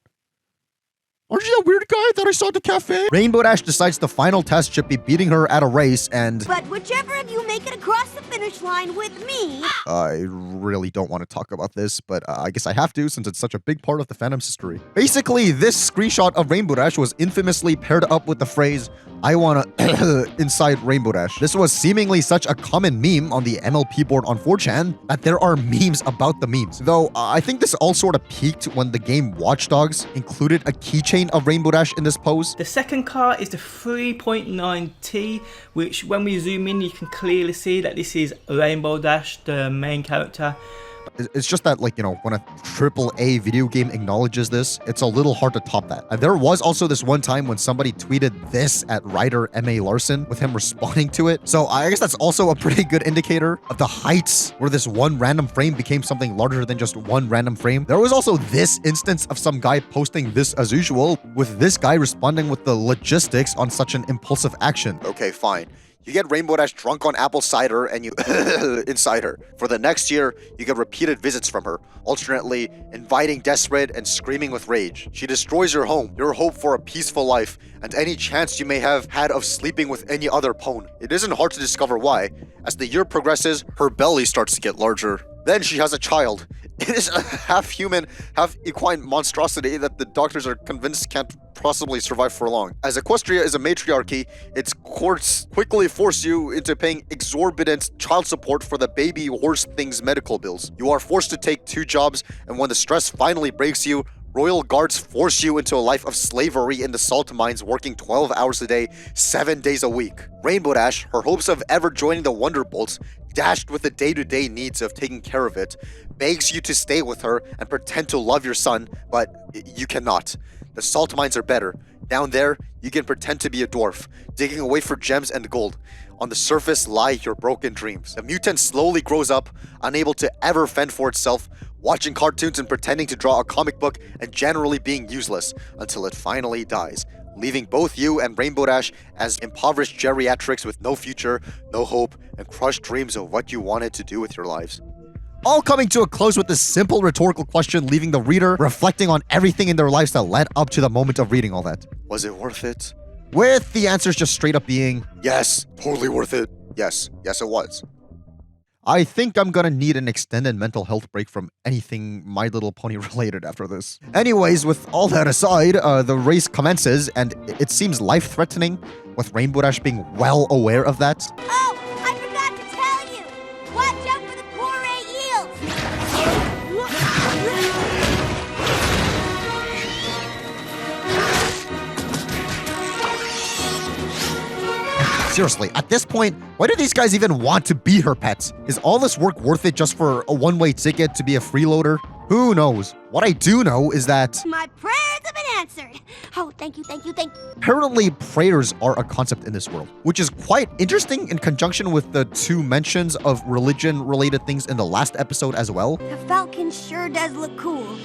Aren't you that weird guy that I saw at the cafe? Rainbow Dash decides the final test should be beating her at a race, and But whichever of you make it across the finish line with me... I really don't want to talk about this, but I guess I have to since it's such a big part of the fandom's history. Basically, this screenshot of Rainbow Dash was infamously paired up with the phrase, "I wanna inside Rainbow Dash." This was seemingly such a common meme on the MLP board on 4chan that there are memes about the memes. Though, I think this all sort of peaked when the game Watch Dogs included a keychain of Rainbow Dash in this pose. The second card is the 3.9T, which when we zoom in, you can clearly see that this is Rainbow Dash, the main character. It's just that, like, you know, when a AAA video game acknowledges this, it's a little hard to top that. And there was also this one time when somebody tweeted this at writer M.A. Larson with him responding to it. So I guess that's also a pretty good indicator of the heights where this one random frame became something larger than just one random frame. There was also this instance of some guy posting this as usual, with this guy responding with the logistics on such an impulsive action. Okay, fine. You get Rainbow Dash drunk on apple cider and you inside her. For the next year, you get repeated visits from her, alternately inviting desperate and screaming with rage. She destroys your home, your hope for a peaceful life, and any chance you may have had of sleeping with any other pwn. It isn't hard to discover why. As the year progresses, her belly starts to get larger. Then she has a child. It is a half-human, half-equine monstrosity that the doctors are convinced can't possibly survive for long. As Equestria is a matriarchy, its courts quickly force you into paying exorbitant child support for the baby horse thing's medical bills. You are forced to take 2 jobs, and when the stress finally breaks you, royal guards force you into a life of slavery in the salt mines, working 12 hours a day, 7 days a week. Rainbow Dash, her hopes of ever joining the Wonderbolts, dashed with the day-to-day needs of taking care of it, begs you to stay with her and pretend to love your son, but you cannot. The salt mines are better. Down there, you can pretend to be a dwarf, digging away for gems and gold. On the surface lie your broken dreams. The mutant slowly grows up, unable to ever fend for itself, watching cartoons and pretending to draw a comic book and generally being useless, until it finally dies, leaving both you and Rainbow Dash as impoverished geriatrics with no future, no hope, and crushed dreams of what you wanted to do with your lives. All coming to a close with this simple rhetorical question, leaving the reader reflecting on everything in their lives that led up to the moment of reading all that. Was it worth it? With the answers just straight up being, yes, totally worth it. Yes, yes it was. I think I'm gonna need an extended mental health break from anything My Little Pony related after this. Anyways, with all that aside, the race commences, and it seems life-threatening, with Rainbow Dash being well aware of that. Oh, I forgot to tell you! Watch out for the Seriously, at this point, why do these guys even want to be her pets? Is all this work worth it just for a one-way ticket to be a freeloader? Who knows? What I do know is that My prayers have been answered. Oh, thank you, thank you, thank you. apparently prayers are a concept in this world, which is quite interesting in conjunction with the 2 mentions of religion-related things in the last episode as well. The falcon sure does look cool.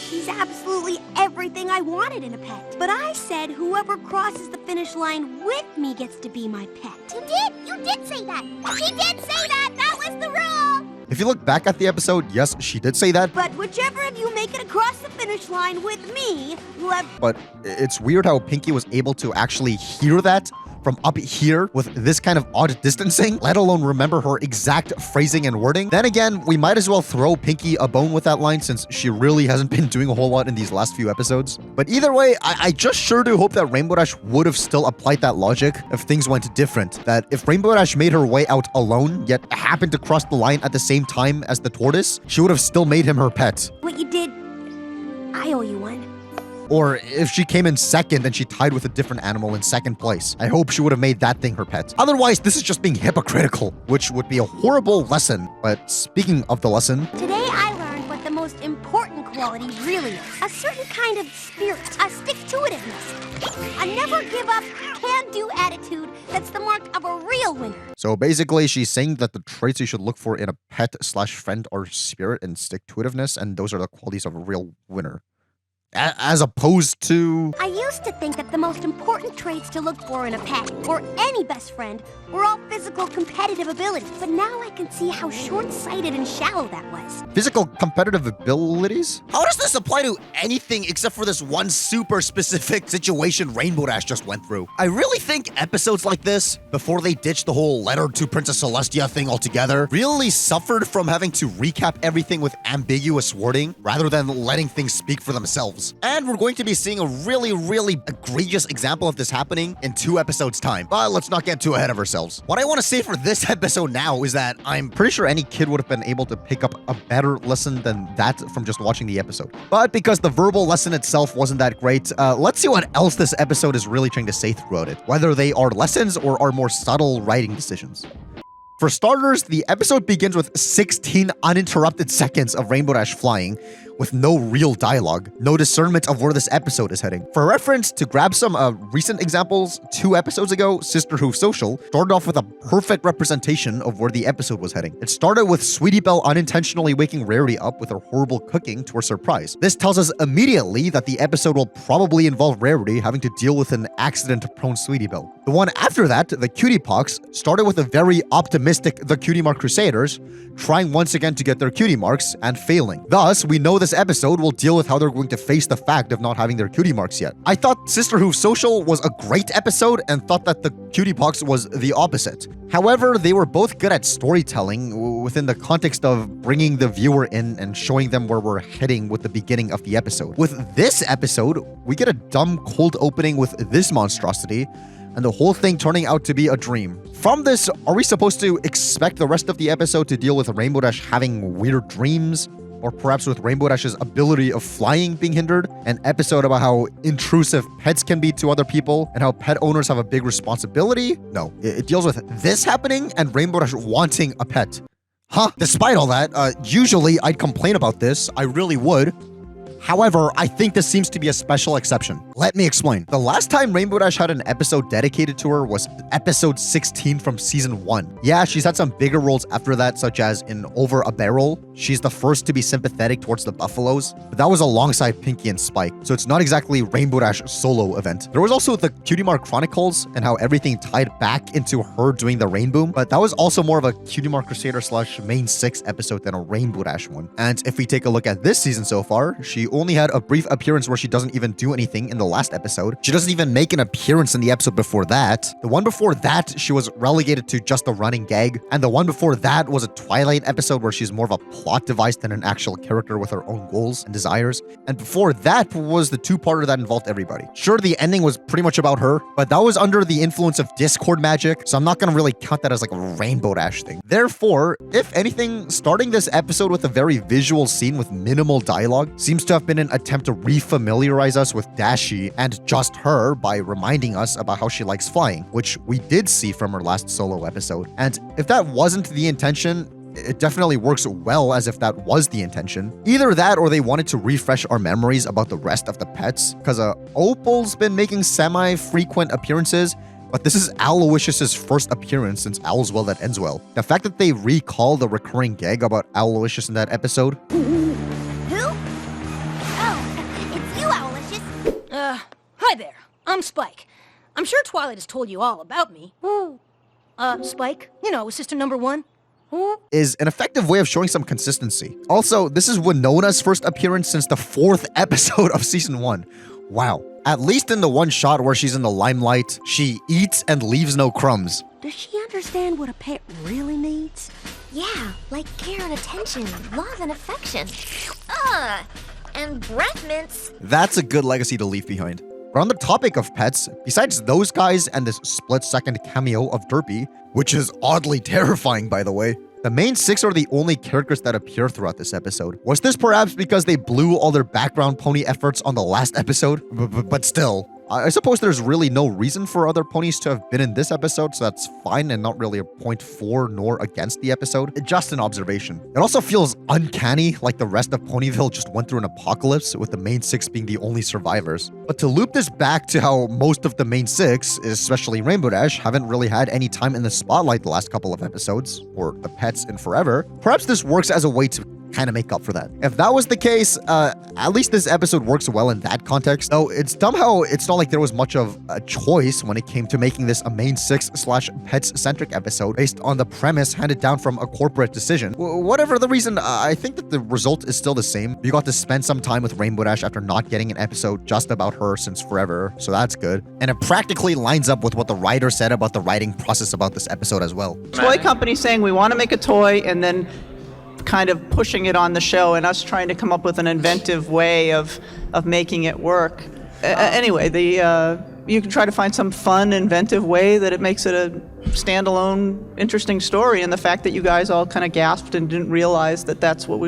He's absolutely everything I wanted in a pet. But I said whoever crosses the finish line with me gets to be my pet. You did? You did say that. She did say that. That was the rule. If you look back at the episode, yes, she did say that. But whichever of you make it across the finish line with me, will have... But it's weird how Pinky was able to actually hear that from up here with this kind of odd distancing, let alone remember her exact phrasing and wording. Then again, we might as well throw Pinky a bone with that line since she really hasn't been doing a whole lot in these last few episodes. But either way, I just sure do hope that Rainbow Dash would have still applied that logic if things went different. That if Rainbow Dash made her way out alone, yet happened to cross the line at the same time as the tortoise, she would have still made him her pet. What you did, I owe you one. Or if she came in second and she tied with a different animal in second place, I hope she would have made that thing her pet. Otherwise, this is just being hypocritical, which would be a horrible lesson. But speaking of the lesson, Today I learned what the most important quality really is. A certain kind of spirit, a stick-to-itiveness, a never-give-up, can-do attitude that's the mark of a real winner. so basically she's saying that the traits you should look for in a pet/friend are spirit and stick-to-itiveness, and those are the qualities of a real winner. as opposed to... I used to think that the most important traits to look for in a pet, or any best friend, were all physical competitive abilities. But now I can see how short-sighted and shallow that was. Physical competitive abilities? How does this apply to anything except for this one super specific situation Rainbow Dash just went through? I really think episodes like this, before they ditched the whole letter to Princess Celestia thing altogether, really suffered from having to recap everything with ambiguous wording rather than letting things speak for themselves. And we're going to be seeing a really egregious example of this happening in 2 episodes' time. But let's not get too ahead of ourselves. What I want to say for this episode now is that I'm pretty sure any kid would have been able to pick up a better lesson than that from just watching the episode. But because the verbal lesson itself wasn't that great, let's see what else this episode is really trying to say throughout it. Whether they are lessons or are more subtle writing decisions. For starters, the episode begins with 16 uninterrupted seconds of Rainbow Dash flying, with no real dialogue, no discernment of where this episode is heading. For reference, to grab some recent examples, 2 episodes ago, Sisterhooves Social started off with a perfect representation of where the episode was heading. It started with Sweetie Belle unintentionally waking Rarity up with her horrible cooking to her surprise. This tells us immediately that the episode will probably involve Rarity having to deal with an accident-prone Sweetie Belle. The one after that, the Cutie Pox, started with a very optimistic The Cutie Mark Crusaders, trying once again to get their cutie marks and failing. Thus, we know this episode will deal with how they're going to face the fact of not having their cutie marks yet. I thought Sisterhooves Social was a great episode and thought that the Cutie Pox was the opposite. However, they were both good at storytelling within the context of bringing the viewer in and showing them where we're heading with the beginning of the episode. With this episode, we get a dumb cold opening with this monstrosity, and the whole thing turning out to be a dream. From this, are we supposed to expect the rest of the episode to deal with Rainbow Dash having weird dreams? Or perhaps with Rainbow Dash's ability of flying being hindered? An episode about how intrusive pets can be to other people and how pet owners have a big responsibility? No, it deals with this happening and Rainbow Dash wanting a pet. Huh? Despite all that, usually I'd complain about this. I really would. However, I think this seems to be a special exception. Let me explain. The last time Rainbow Dash had an episode dedicated to her was episode 16 from season 1. Yeah, she's had some bigger roles after that, such as in Over a Barrel. She's the first to be sympathetic towards the Buffaloes, but that was alongside Pinky and Spike, so it's not exactly Rainbow Dash solo event. There was also the Cutie Mark Chronicles and how everything tied back into her doing the Rainboom, but that was also more of a Cutie Mark Crusader / main 6 episode than a Rainbow Dash one. And if we take a look at this season so far, she only had a brief appearance where she doesn't even do anything in the last episode. She doesn't even make an appearance in the episode before that. The one before that, she was relegated to just a running gag. And the one before that was a Twilight episode where she's more of a plot device than an actual character with her own goals and desires. And before that was the 2-parter that involved everybody. Sure, the ending was pretty much about her, but that was under the influence of Discord magic, so I'm not gonna really count that as like a Rainbow Dash thing. Therefore, if anything, starting this episode with a very visual scene with minimal dialogue seems to have been an attempt to refamiliarize us with Dashi and just her by reminding us about how she likes flying, which we did see from her last solo episode. And if that wasn't the intention, it definitely works well as if that was the intention. Either that or they wanted to refresh our memories about the rest of the pets, because Opal's been making semi-frequent appearances, but this is Aloysius's first appearance since All's Well That Ends Well. The fact that they recall the recurring gag about Aloysius in that episode... Hi there. I'm Spike. I'm sure Twilight has told you all about me. Spike, you know, sister number 1. Is an effective way of showing some consistency. Also, this is Winona's first appearance since the 4th episode of season 1. Wow. At least in the one shot where she's in the limelight, she eats and leaves no crumbs. Does she understand what a pet really needs? Yeah, like care and attention, love and affection. And breath mints. That's a good legacy to leave behind. But on the topic of pets, besides those guys and this split-second cameo of Derpy, which is oddly terrifying by the way, the main 6 are the only characters that appear throughout this episode. Was this perhaps because they blew all their background pony efforts on the last episode? But still, I suppose there's really no reason for other ponies to have been in this episode, so that's fine and not really a point for nor against the episode. Just an observation. It also feels uncanny, like the rest of Ponyville just went through an apocalypse, with the main 6 being the only survivors. But to loop this back to how most of the main 6, especially Rainbow Dash, haven't really had any time in the spotlight the last couple of episodes, or the pets in forever, perhaps this works as a way to kind of make up for that. If that was the case, at least this episode works well in that context. Though it's somehow, it's not like there was much of a choice when it came to making this a main 6/pets-centric episode based on the premise handed down from a corporate decision. Whatever the reason, I think that the result is still the same. We got to spend some time with Rainbow Dash after not getting an episode just about her since forever, so that's good. And it practically lines up with what the writer said about the writing process about this episode as well. Toy company saying we want to make a toy and then kind of pushing it on the show and us trying to come up with an inventive way of making it work. Anyway, you can try to find some fun, inventive way that it makes it a standalone, interesting story. And the fact that you guys all kind of gasped and didn't realize that that's what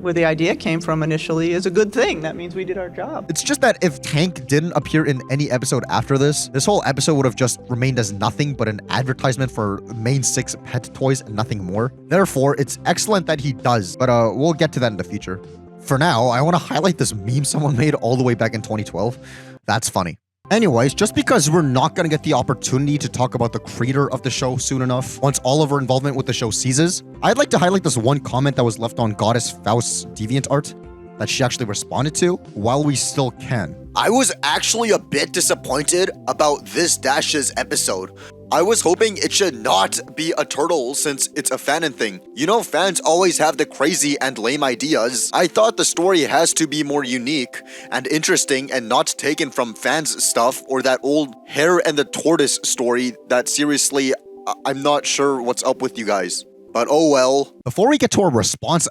where the idea came from initially is a good thing. That means we did our job. It's just that if Tank didn't appear in any episode after this whole episode would have just remained as nothing but an advertisement for main 6 pet toys and nothing more. Therefore, it's excellent that he does, but we'll get to that in the future. For now, I want to highlight this meme someone made all the way back in 2012. That's funny. Anyways, just because we're not going to get the opportunity to talk about the creator of the show soon enough, once all of our involvement with the show ceases, I'd like to highlight this one comment that was left on Goddess Faust's DeviantArt that she actually responded to while we still can. I was actually a bit disappointed about this Dash's episode. I was hoping it should not be a turtle since it's a fanon thing. You know, fans always have the crazy and lame ideas. I thought the story has to be more unique and interesting and not taken from fans' stuff or that old Hare and the Tortoise story that seriously, I'm not sure what's up with you guys. But oh well. Before we get to our response,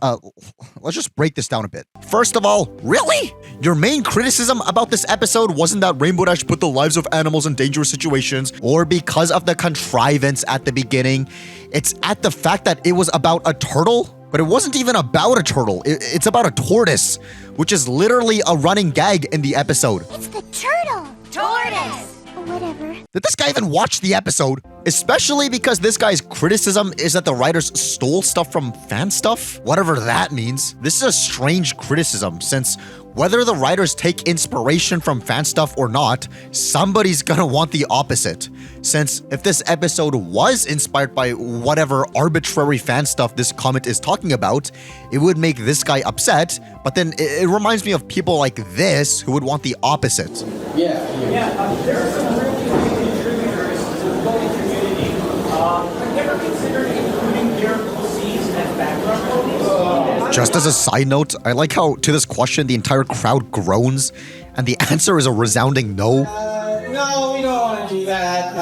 let's just break this down a bit. First of all, really? Your main criticism about this episode wasn't that Rainbow Dash put the lives of animals in dangerous situations or because of the contrivance at the beginning. It's at the fact that it was about a turtle, but it wasn't even about a turtle. It's about a tortoise, which is literally a running gag in the episode. It's the turtle. Tortoise. Whatever. Did this guy even watch the episode? Especially because this guy's criticism is that the writers stole stuff from fan stuff? Whatever that means. This is a strange criticism since whether the writers take inspiration from fan stuff or not, somebody's gonna want the opposite. Since if this episode was inspired by whatever arbitrary fan stuff this comment is talking about, it would make this guy upset, but then it reminds me of people like this who would want the opposite. Yeah, there are some really great contributors to the pony community. Have you ever considered including their PCs as background ponies? Just as a side note, I like how to this question the entire crowd groans, and the answer is a resounding no. No, we don't want to do that.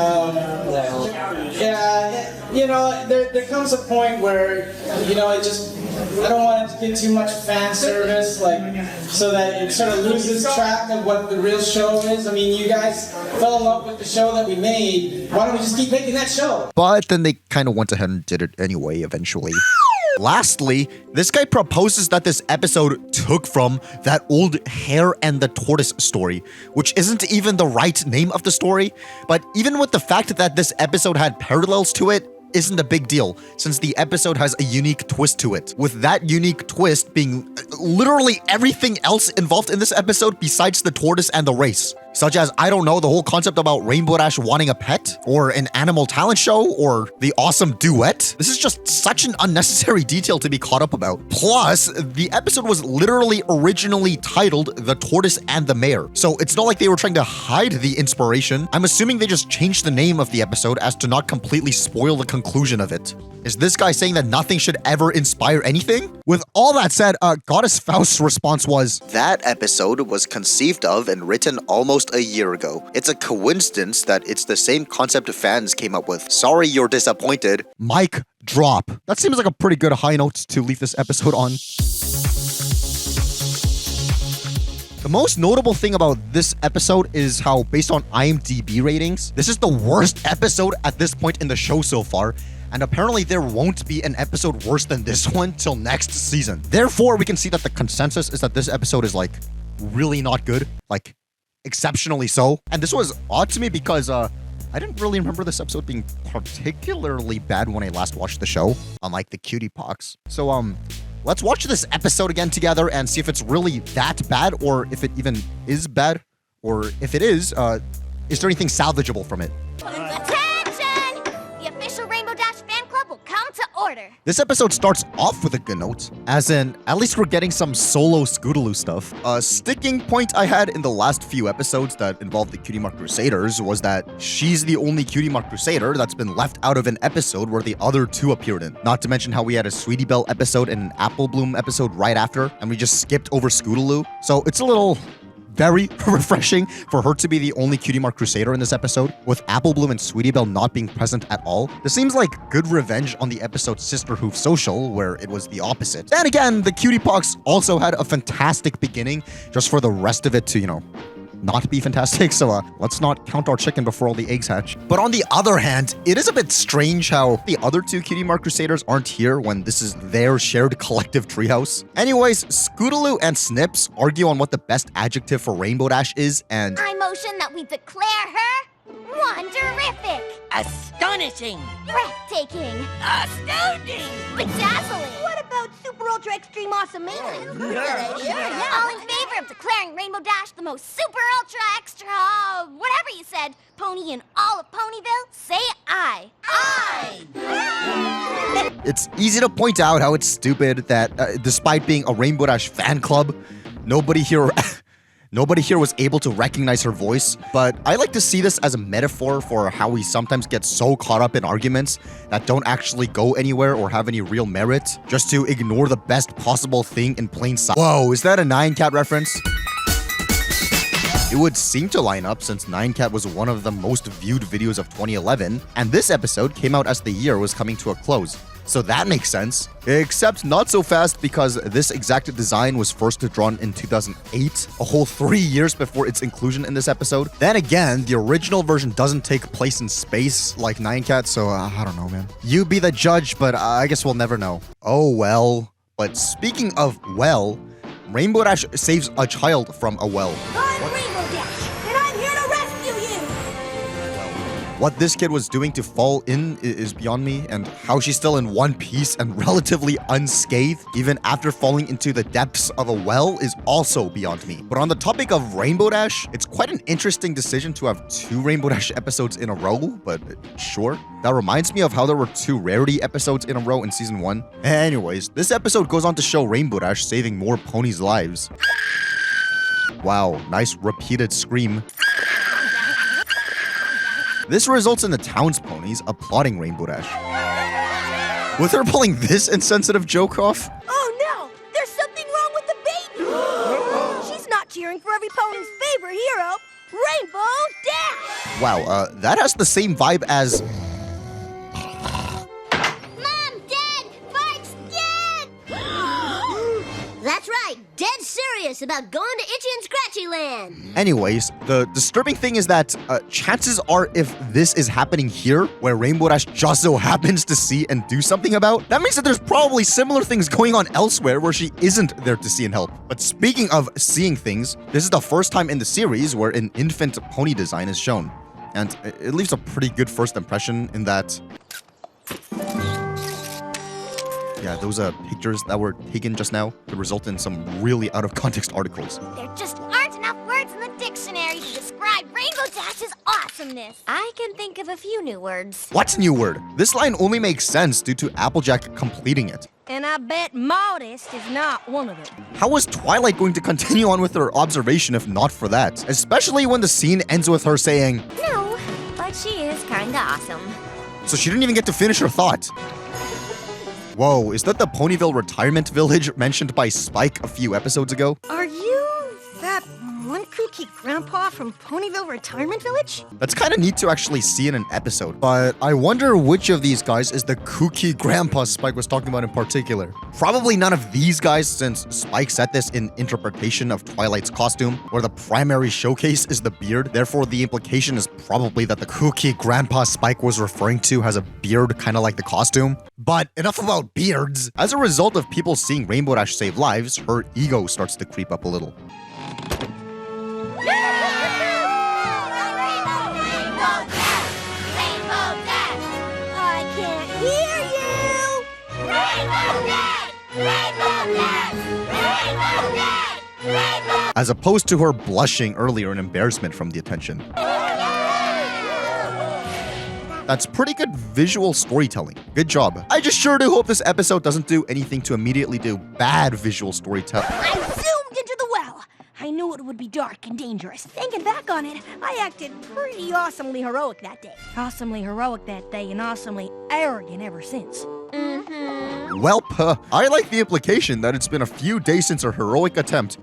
There comes a point where, I don't want it to get too much fan service, so that it sort of loses track of what the real show is. I mean, you guys fell in love with the show that we made. Why don't we just keep making that show? But then they kind of went ahead and did it anyway, eventually. Lastly, this guy proposes that this episode took from that old Hare and the Tortoise story, which isn't even the right name of the story, but even with the fact that this episode had parallels to it, isn't a big deal, since the episode has a unique twist to it, with that unique twist being literally everything else involved in this episode besides the tortoise and the race. Such as, I don't know, the whole concept about Rainbow Dash wanting a pet, or an animal talent show, or the awesome duet. This is just such an unnecessary detail to be caught up about. Plus, the episode was literally originally titled The Tortoise and the Mare, so it's not like they were trying to hide the inspiration. I'm assuming they just changed the name of the episode as to not completely spoil the conclusion of it. Is this guy saying that nothing should ever inspire anything? With all that said, Goddess Faust's response was, that episode was conceived of and written almost a year ago. It's a coincidence that it's the same concept fans came up with. Sorry you're disappointed. Mic drop. That seems like a pretty good high note to leave this episode on. The most notable thing about this episode is how, based on IMDb ratings, this is the worst episode at this point in the show so far, and apparently there won't be an episode worse than this one till next season. Therefore, we can see that the consensus is that this episode is really not good, exceptionally so. And this was odd to me because I didn't really remember this episode being particularly bad when I last watched the show, unlike the Cutie Pox. So let's watch this episode again together and see if it's really that bad, or if it even is bad, or if it is there anything salvageable from it? Attention! The official Rainbow Dash fan club will come to order. This episode starts off with a good note, as in, at least we're getting some solo Scootaloo stuff. A sticking point I had in the last few episodes that involved the Cutie Mark Crusaders was that she's the only Cutie Mark Crusader that's been left out of an episode where the other two appeared in. Not to mention how we had a Sweetie Belle episode and an Apple Bloom episode right after, and we just skipped over Scootaloo. So it's a little very refreshing for her to be the only Cutie Mark Crusader in this episode, with Apple Bloom and Sweetie Belle not being present at all. This seems like good revenge on the episode Sisterhooves Social, where it was the opposite. And again, the Cutie Pox also had a fantastic beginning, just for the rest of it to, not be fantastic, so let's not count our chicken before all the eggs hatch. But on the other hand, it is a bit strange how the other two Cutie Mark Crusaders aren't here when this is their shared collective treehouse. Anyways, Scootaloo and Snips argue on what the best adjective for Rainbow Dash is, and I motion that we declare her wonderific, Astonishing! breathtaking, Astounding! bedazzling. What about super ultra extreme awesome man? All in favor of declaring Rainbow Dash the most super ultra extra, whatever you said, pony in all of Ponyville, say I. it's easy to point out how it's stupid that despite being a Rainbow Dash fan club, nobody here was able to recognize her voice, but I like to see this as a metaphor for how we sometimes get so caught up in arguments that don't actually go anywhere or have any real merit, just to ignore the best possible thing in plain sight. Whoa, is that a 9-Cat reference? It would seem to line up since 9-Cat was one of the most viewed videos of 2011, and this episode came out as the year was coming to a close. So that makes sense. Except not so fast because this exact design was first drawn in 2008, a whole 3 years before its inclusion in this episode. Then again, the original version doesn't take place in space like 9-Cat, so I don't know, man. You be the judge, but I guess we'll never know. Oh well. But speaking of well, Rainbow Dash saves a child from a well. I'm Rainbow Dash, and I'm here to rescue you! What this kid was doing to fall in is beyond me, and how she's still in one piece and relatively unscathed, even after falling into the depths of a well, is also beyond me. But on the topic of Rainbow Dash, it's quite an interesting decision to have 2 Rainbow Dash episodes in a row, but sure. That reminds me of how there were 2 Rarity episodes in a row in Season 1. Anyways, this episode goes on to show Rainbow Dash saving more ponies' lives. Wow, nice repeated scream. This results in the town's ponies applauding Rainbow Dash. With her pulling this insensitive joke off? Oh no! There's something wrong with the baby! She's not cheering for every pony's favorite hero, Rainbow Dash! Wow, that has the same vibe as... Mom, Dad, Bark's dead! That's right, dead serious about going to Itchy and Scratchy Land! Anyways, the disturbing thing is that chances are if this is happening here, where Rainbow Dash just so happens to see and do something about, that means that there's probably similar things going on elsewhere where she isn't there to see and help. But speaking of seeing things, this is the first time in the series where an infant pony design is shown. And it leaves a pretty good first impression in that... Yeah, those pictures that were taken just now could result in some really out-of-context articles. There just aren't enough words in the dictionary to describe Rainbow Dash's awesomeness. I can think of a few new words. What's a new word? This line only makes sense due to Applejack completing it. And I bet modest is not one of them. How was Twilight going to continue on with her observation if not for that? Especially when the scene ends with her saying, No, but she is kinda awesome. So she didn't even get to finish her thought. Whoa, is that the Ponyville retirement village mentioned by Spike a few episodes ago? Are you that one kooky grandpa from Ponyville Retirement Village? That's kind of neat to actually see in an episode, but I wonder which of these guys is the kooky grandpa Spike was talking about in particular. Probably none of these guys, since Spike said this in interpretation of Twilight's costume, where the primary showcase is the beard. Therefore, the implication is probably that the kooky grandpa Spike was referring to has a beard kind of like the costume. But enough about beards. As a result of people seeing Rainbow Dash save lives, her ego starts to creep up a little. As opposed to her blushing earlier in embarrassment from the attention. That's pretty good visual storytelling. Good job. I just sure do hope this episode doesn't do anything to immediately do bad visual storytelling. I zoomed into the well. I knew it would be dark and dangerous. Thinking back on it, I acted pretty awesomely heroic that day. Awesomely heroic that day and awesomely arrogant ever since. Welp, I like the implication that it's been a few days since her heroic attempt.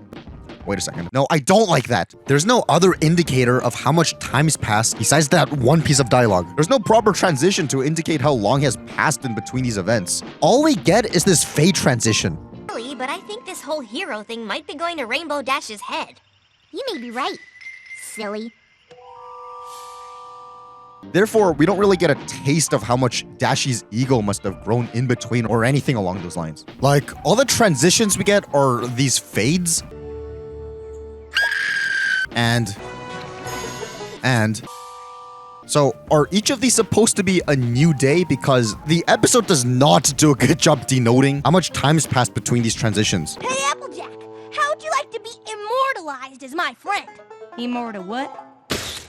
Wait a second. No, I don't like that. There's no other indicator of how much time's passed besides that one piece of dialogue. There's no proper transition to indicate how long has passed in between these events. All we get is this fade transition. Silly, but I think this whole hero thing might be going to Rainbow Dash's head. You may be right. Silly. Therefore, we don't really get a taste of how much Dashy's ego must have grown in between or anything along those lines. Like, all the transitions we get are these fades. And. So, are each of these supposed to be a new day? Because the episode does not do a good job denoting how much time's passed between these transitions. Hey, Applejack, how'd you like to be immortalized as my friend? Immortal what?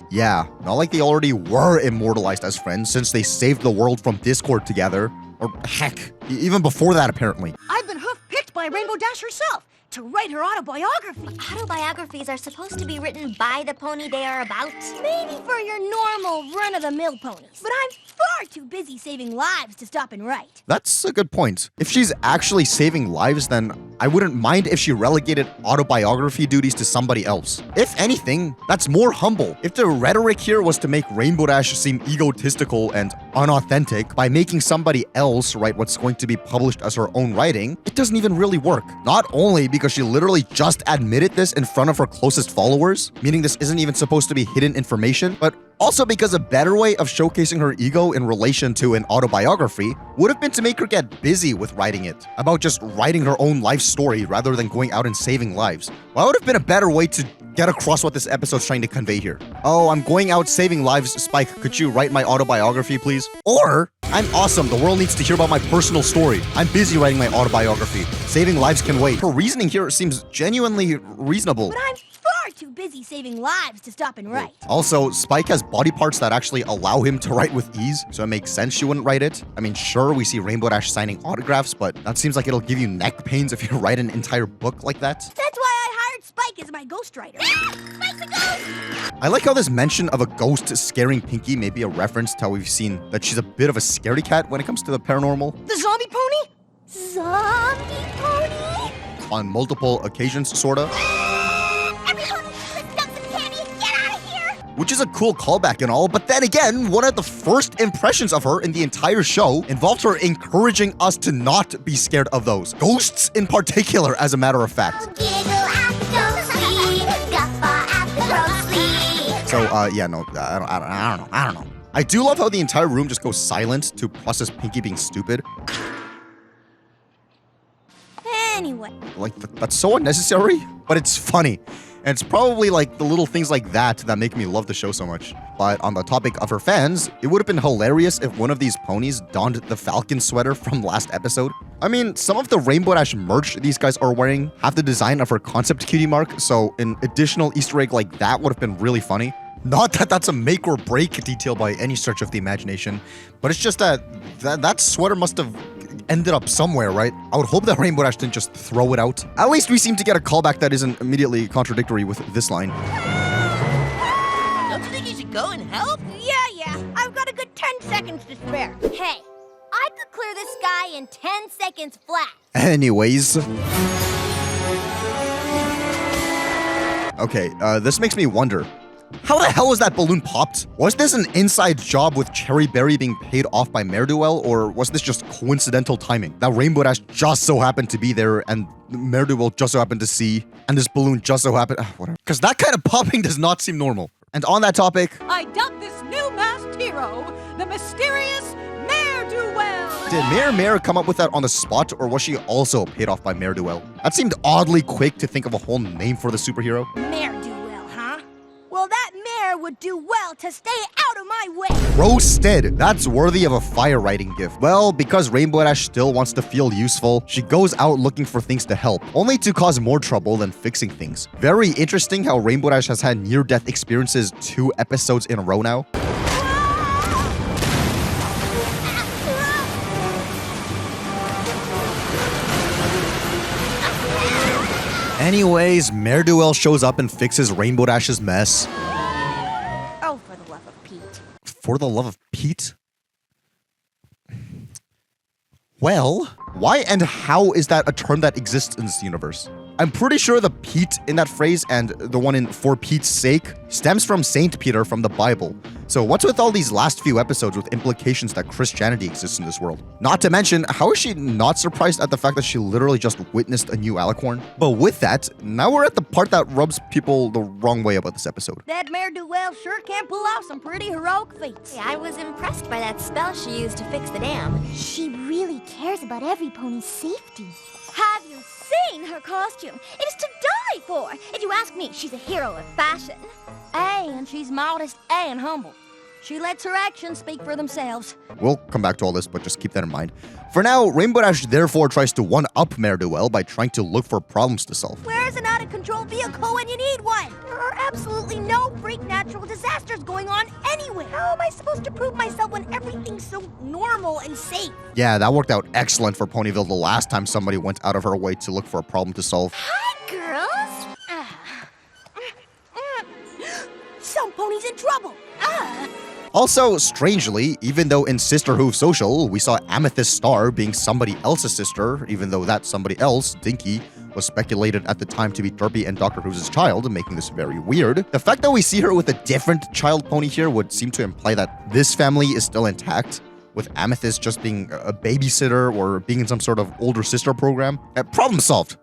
Yeah, not like they already were immortalized as friends since they saved the world from Discord together. Or heck, even before that apparently. I've been hoof-picked by Rainbow Dash herself to write her autobiography. Autobiographies are supposed to be written by the pony they are about. Maybe for your normal run-of-the-mill ponies. But I'm far too busy saving lives to stop and write. That's a good point. If she's actually saving lives, then I wouldn't mind if she relegated autobiography duties to somebody else. If anything, that's more humble. If the rhetoric here was to make Rainbow Dash seem egotistical and unauthentic by making somebody else write what's going to be published as her own writing, it doesn't even really work. Not only because she literally just admitted this in front of her closest followers, meaning this isn't even supposed to be hidden information, but also because a better way of showcasing her ego in relation to an autobiography would have been to make her get busy with writing it, about just writing her own life story rather than going out and saving lives. What would have been a better way to get across what this episode's trying to convey here? Oh, I'm going out saving lives, Spike. Could you write my autobiography, please? Or, I'm awesome. The world needs to hear about my personal story. I'm busy writing my autobiography. Saving lives can wait. Her reasoning here seems genuinely reasonable. But I'm far too busy saving lives to stop and write. Also, Spike has body parts that actually allow him to write with ease, so it makes sense she wouldn't write it. I mean, sure, we see Rainbow Dash signing autographs, but that seems like it'll give you neck pains if you write an entire book like that. That's why I hired Spike as my ghostwriter. Spike's a ghost! I like how this mention of a ghost scaring Pinky may be a reference to how we've seen that she's a bit of a scaredy cat when it comes to the paranormal. The zombie pony? Zombie pony? On multiple occasions, sorta. Everyone, listen up some candy and get out of here! Which is a cool callback and all, but then again, one of the first impressions of her in the entire show involved her encouraging us to not be scared of those. Ghosts in particular, as a matter of fact. So, yeah, no, I don't know. I do love how the entire room just goes silent to process Pinky being stupid. Anyway. Like, that's so unnecessary, but it's funny. And it's probably like the little things like that that make me love the show so much. But on the topic of her fans, it would have been hilarious if one of these ponies donned the Falcon sweater from last episode. I mean, some of the Rainbow Dash merch these guys are wearing have the design of her concept cutie mark, so an additional Easter egg like that would have been really funny. Not that that's a make or break detail by any stretch of the imagination, but it's just that sweater must have ended up somewhere, right? I would hope that Rainbow Dash didn't just throw it out. At least we seem to get a callback that isn't immediately contradictory with this line. Don't you think you should go and help? Yeah. I've got a good 10 seconds to spare. Hey, I could clear this sky in 10 seconds flat. Anyways. Okay, this makes me wonder. How the hell was that balloon popped? Was this an inside job with Cherry Berry being paid off by Mare, or was this just coincidental timing? That Rainbow Dash just so happened to be there and Mare just so happened to see, and this balloon just so happened, whatever. Because that kind of popping does not seem normal. And on that topic, I dubbed this new masked hero the mysterious Mare-do-well. Did Mare come up with that on the spot, or was she also paid off by Mare-do-well? That seemed oddly quick to think of a whole name for the superhero. Mare-do-well, huh? Well, that mare would do well to stay out of my way. Roasted. That's worthy of a fire writing gift. Well, because Rainbow Dash still wants to feel useful, she goes out looking for things to help, only to cause more trouble than fixing things. Very interesting how Rainbow Dash has had near-death experiences 2 episodes in a row now. Anyways, Mare shows up and fixes Rainbow Dash's mess. Oh, for the love of Pete. For the love of Pete? Well, why and how is that a term that exists in this universe? I'm pretty sure the Pete in that phrase and the one in for Pete's sake stems from Saint Peter from the Bible. So what's with all these last few episodes with implications that Christianity exists in this world? Not to mention, how is she not surprised at the fact that she literally just witnessed a new alicorn? But with that, now we're at the part that rubs people the wrong way about this episode. That Mare sure can pull off some pretty heroic feats. Yeah, I was impressed by that spell she used to fix the dam. She really cares about every pony's safety. Have you seen her costume? It is to die for. If you ask me, she's a hero of fashion. And she's modest and humble. She lets her actions speak for themselves. We'll come back to all this, but just keep that in mind. For now, Rainbow Dash therefore tries to one-up Mare by trying to look for problems to solve. Where's an out-of-control vehicle when you need one? There are absolutely no freak natural disasters going on anywhere. How am I supposed to prove myself when everything's so normal and safe? Yeah, that worked out excellent for Ponyville the last time somebody went out of her way to look for a problem to solve. Hi, girls. Some pony's in trouble. Also, strangely, even though in Sisterhooves Social, we saw Amethyst Star being somebody else's sister, even though that somebody else, Dinky, was speculated at the time to be Derpy and Dr. Hooves' child, making this very weird. The fact that we see her with a different child pony here would seem to imply that this family is still intact, with Amethyst just being a babysitter or being in some sort of older sister program. Problem solved.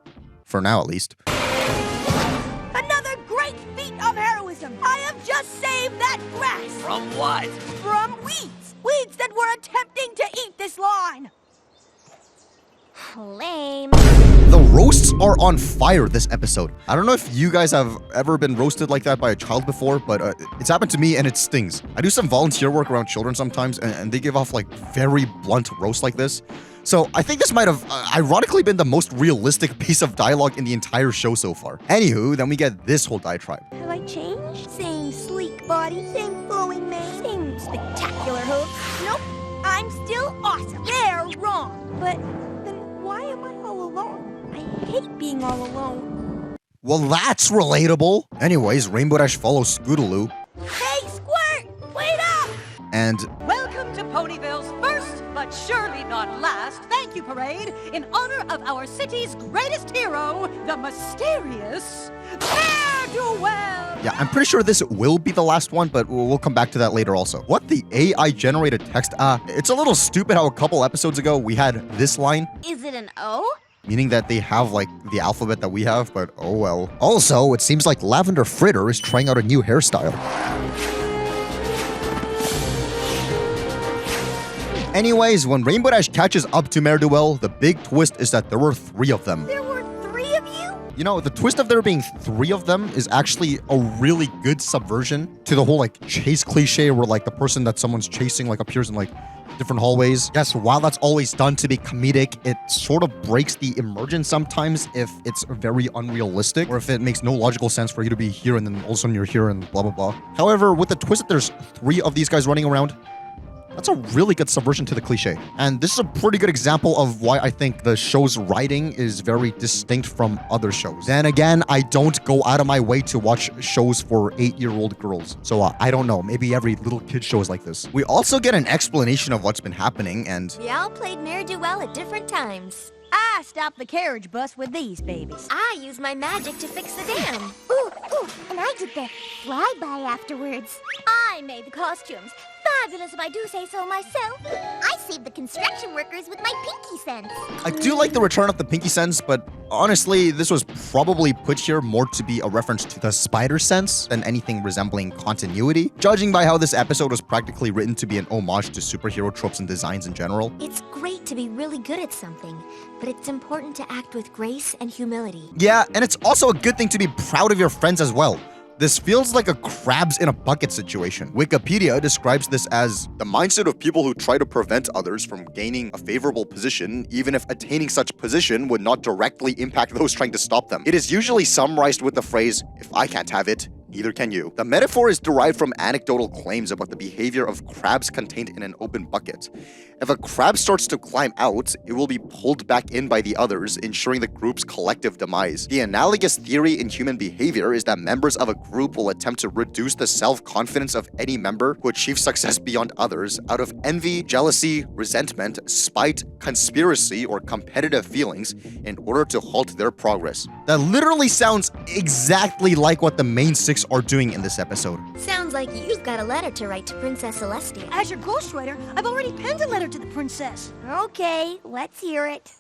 For now, at least. Another great feat of heroism. I have just saved that grass. From what? From weeds. Weeds that were attempting to eat this lawn. Lame. The roasts are on fire this episode. I don't know if you guys have ever been roasted like that by a child before, but it's happened to me and it stings. I do some volunteer work around children sometimes, and they give off like very blunt roasts like this. So I think this might have ironically been the most realistic piece of dialogue in the entire show so far. Anywho, then we get this whole diatribe. Have I changed? Same sleek body, same flowing mane, same spectacular hoof. Nope, I'm still awesome. They're wrong. But then why am I all alone? I hate being all alone. Well, that's relatable. Anyways, Rainbow Dash follows Scootaloo. Hey, Squirt! Wait up! And welcome to Ponyville's first, but surely not last, thank you parade in honor of our city's greatest hero, the mysterious Ne'er-do-well. yeah, I'm pretty sure this will be the last one, but we'll come back to that later also. What, the AI-generated text? It's a little stupid how a couple episodes ago we had this line. Is it an O? Meaning that they have, like, the alphabet that we have, but oh well. Also, it seems like Lavender Fritter is trying out a new hairstyle. Anyways, when Rainbow Dash catches up to Mare the big twist is that there were 3 of them. There were 3 of you? You know, the twist of there being 3 of them is actually a really good subversion to the whole, like, chase cliche where, like, the person that someone's chasing, like, appears in, like, different hallways. Yes, while that's always done to be comedic, it sort of breaks the immersion sometimes if it's very unrealistic or if it makes no logical sense for you to be here and then all of a sudden you're here and blah, blah, blah. However, with the twist that there's 3 of these guys running around, that's a really good subversion to the cliche. And this is a pretty good example of why I think the show's writing is very distinct from other shows. Then again, I don't go out of my way to watch shows for 8-year-old girls. So I don't know, maybe every little kid show is like this. We also get an explanation of what's been happening and... We all played Ne'er-do-well at different times. I stopped the carriage bus with these babies. I used my magic to fix the dam. Ooh, and I did the flyby afterwards. I made the costumes. Fabulous if I do say so myself. I saved the construction workers with my pinky sense. I do like the return of the pinky sense, but honestly, this was probably put here more to be a reference to the spider sense than anything resembling continuity, judging by how this episode was practically written to be an homage to superhero tropes and designs in general. It's great to be really good at something, but it's important to act with grace and humility. Yeah, and it's also a good thing to be proud of your friends as well. This feels like a crabs in a bucket situation. Wikipedia describes this as the mindset of people who try to prevent others from gaining a favorable position, even if attaining such position would not directly impact those trying to stop them. It is usually summarized with the phrase, if I can't have it, neither can you. The metaphor is derived from anecdotal claims about the behavior of crabs contained in an open bucket. If a crab starts to climb out, it will be pulled back in by the others, ensuring the group's collective demise. The analogous theory in human behavior is that members of a group will attempt to reduce the self-confidence of any member who achieves success beyond others out of envy, jealousy, resentment, spite, conspiracy, or competitive feelings in order to halt their progress. That literally sounds exactly like what the main six are doing in this episode. Sounds like you've got a letter to write to Princess Celestia. As your ghostwriter, I've already penned a letter to the princess. Okay, let's hear it.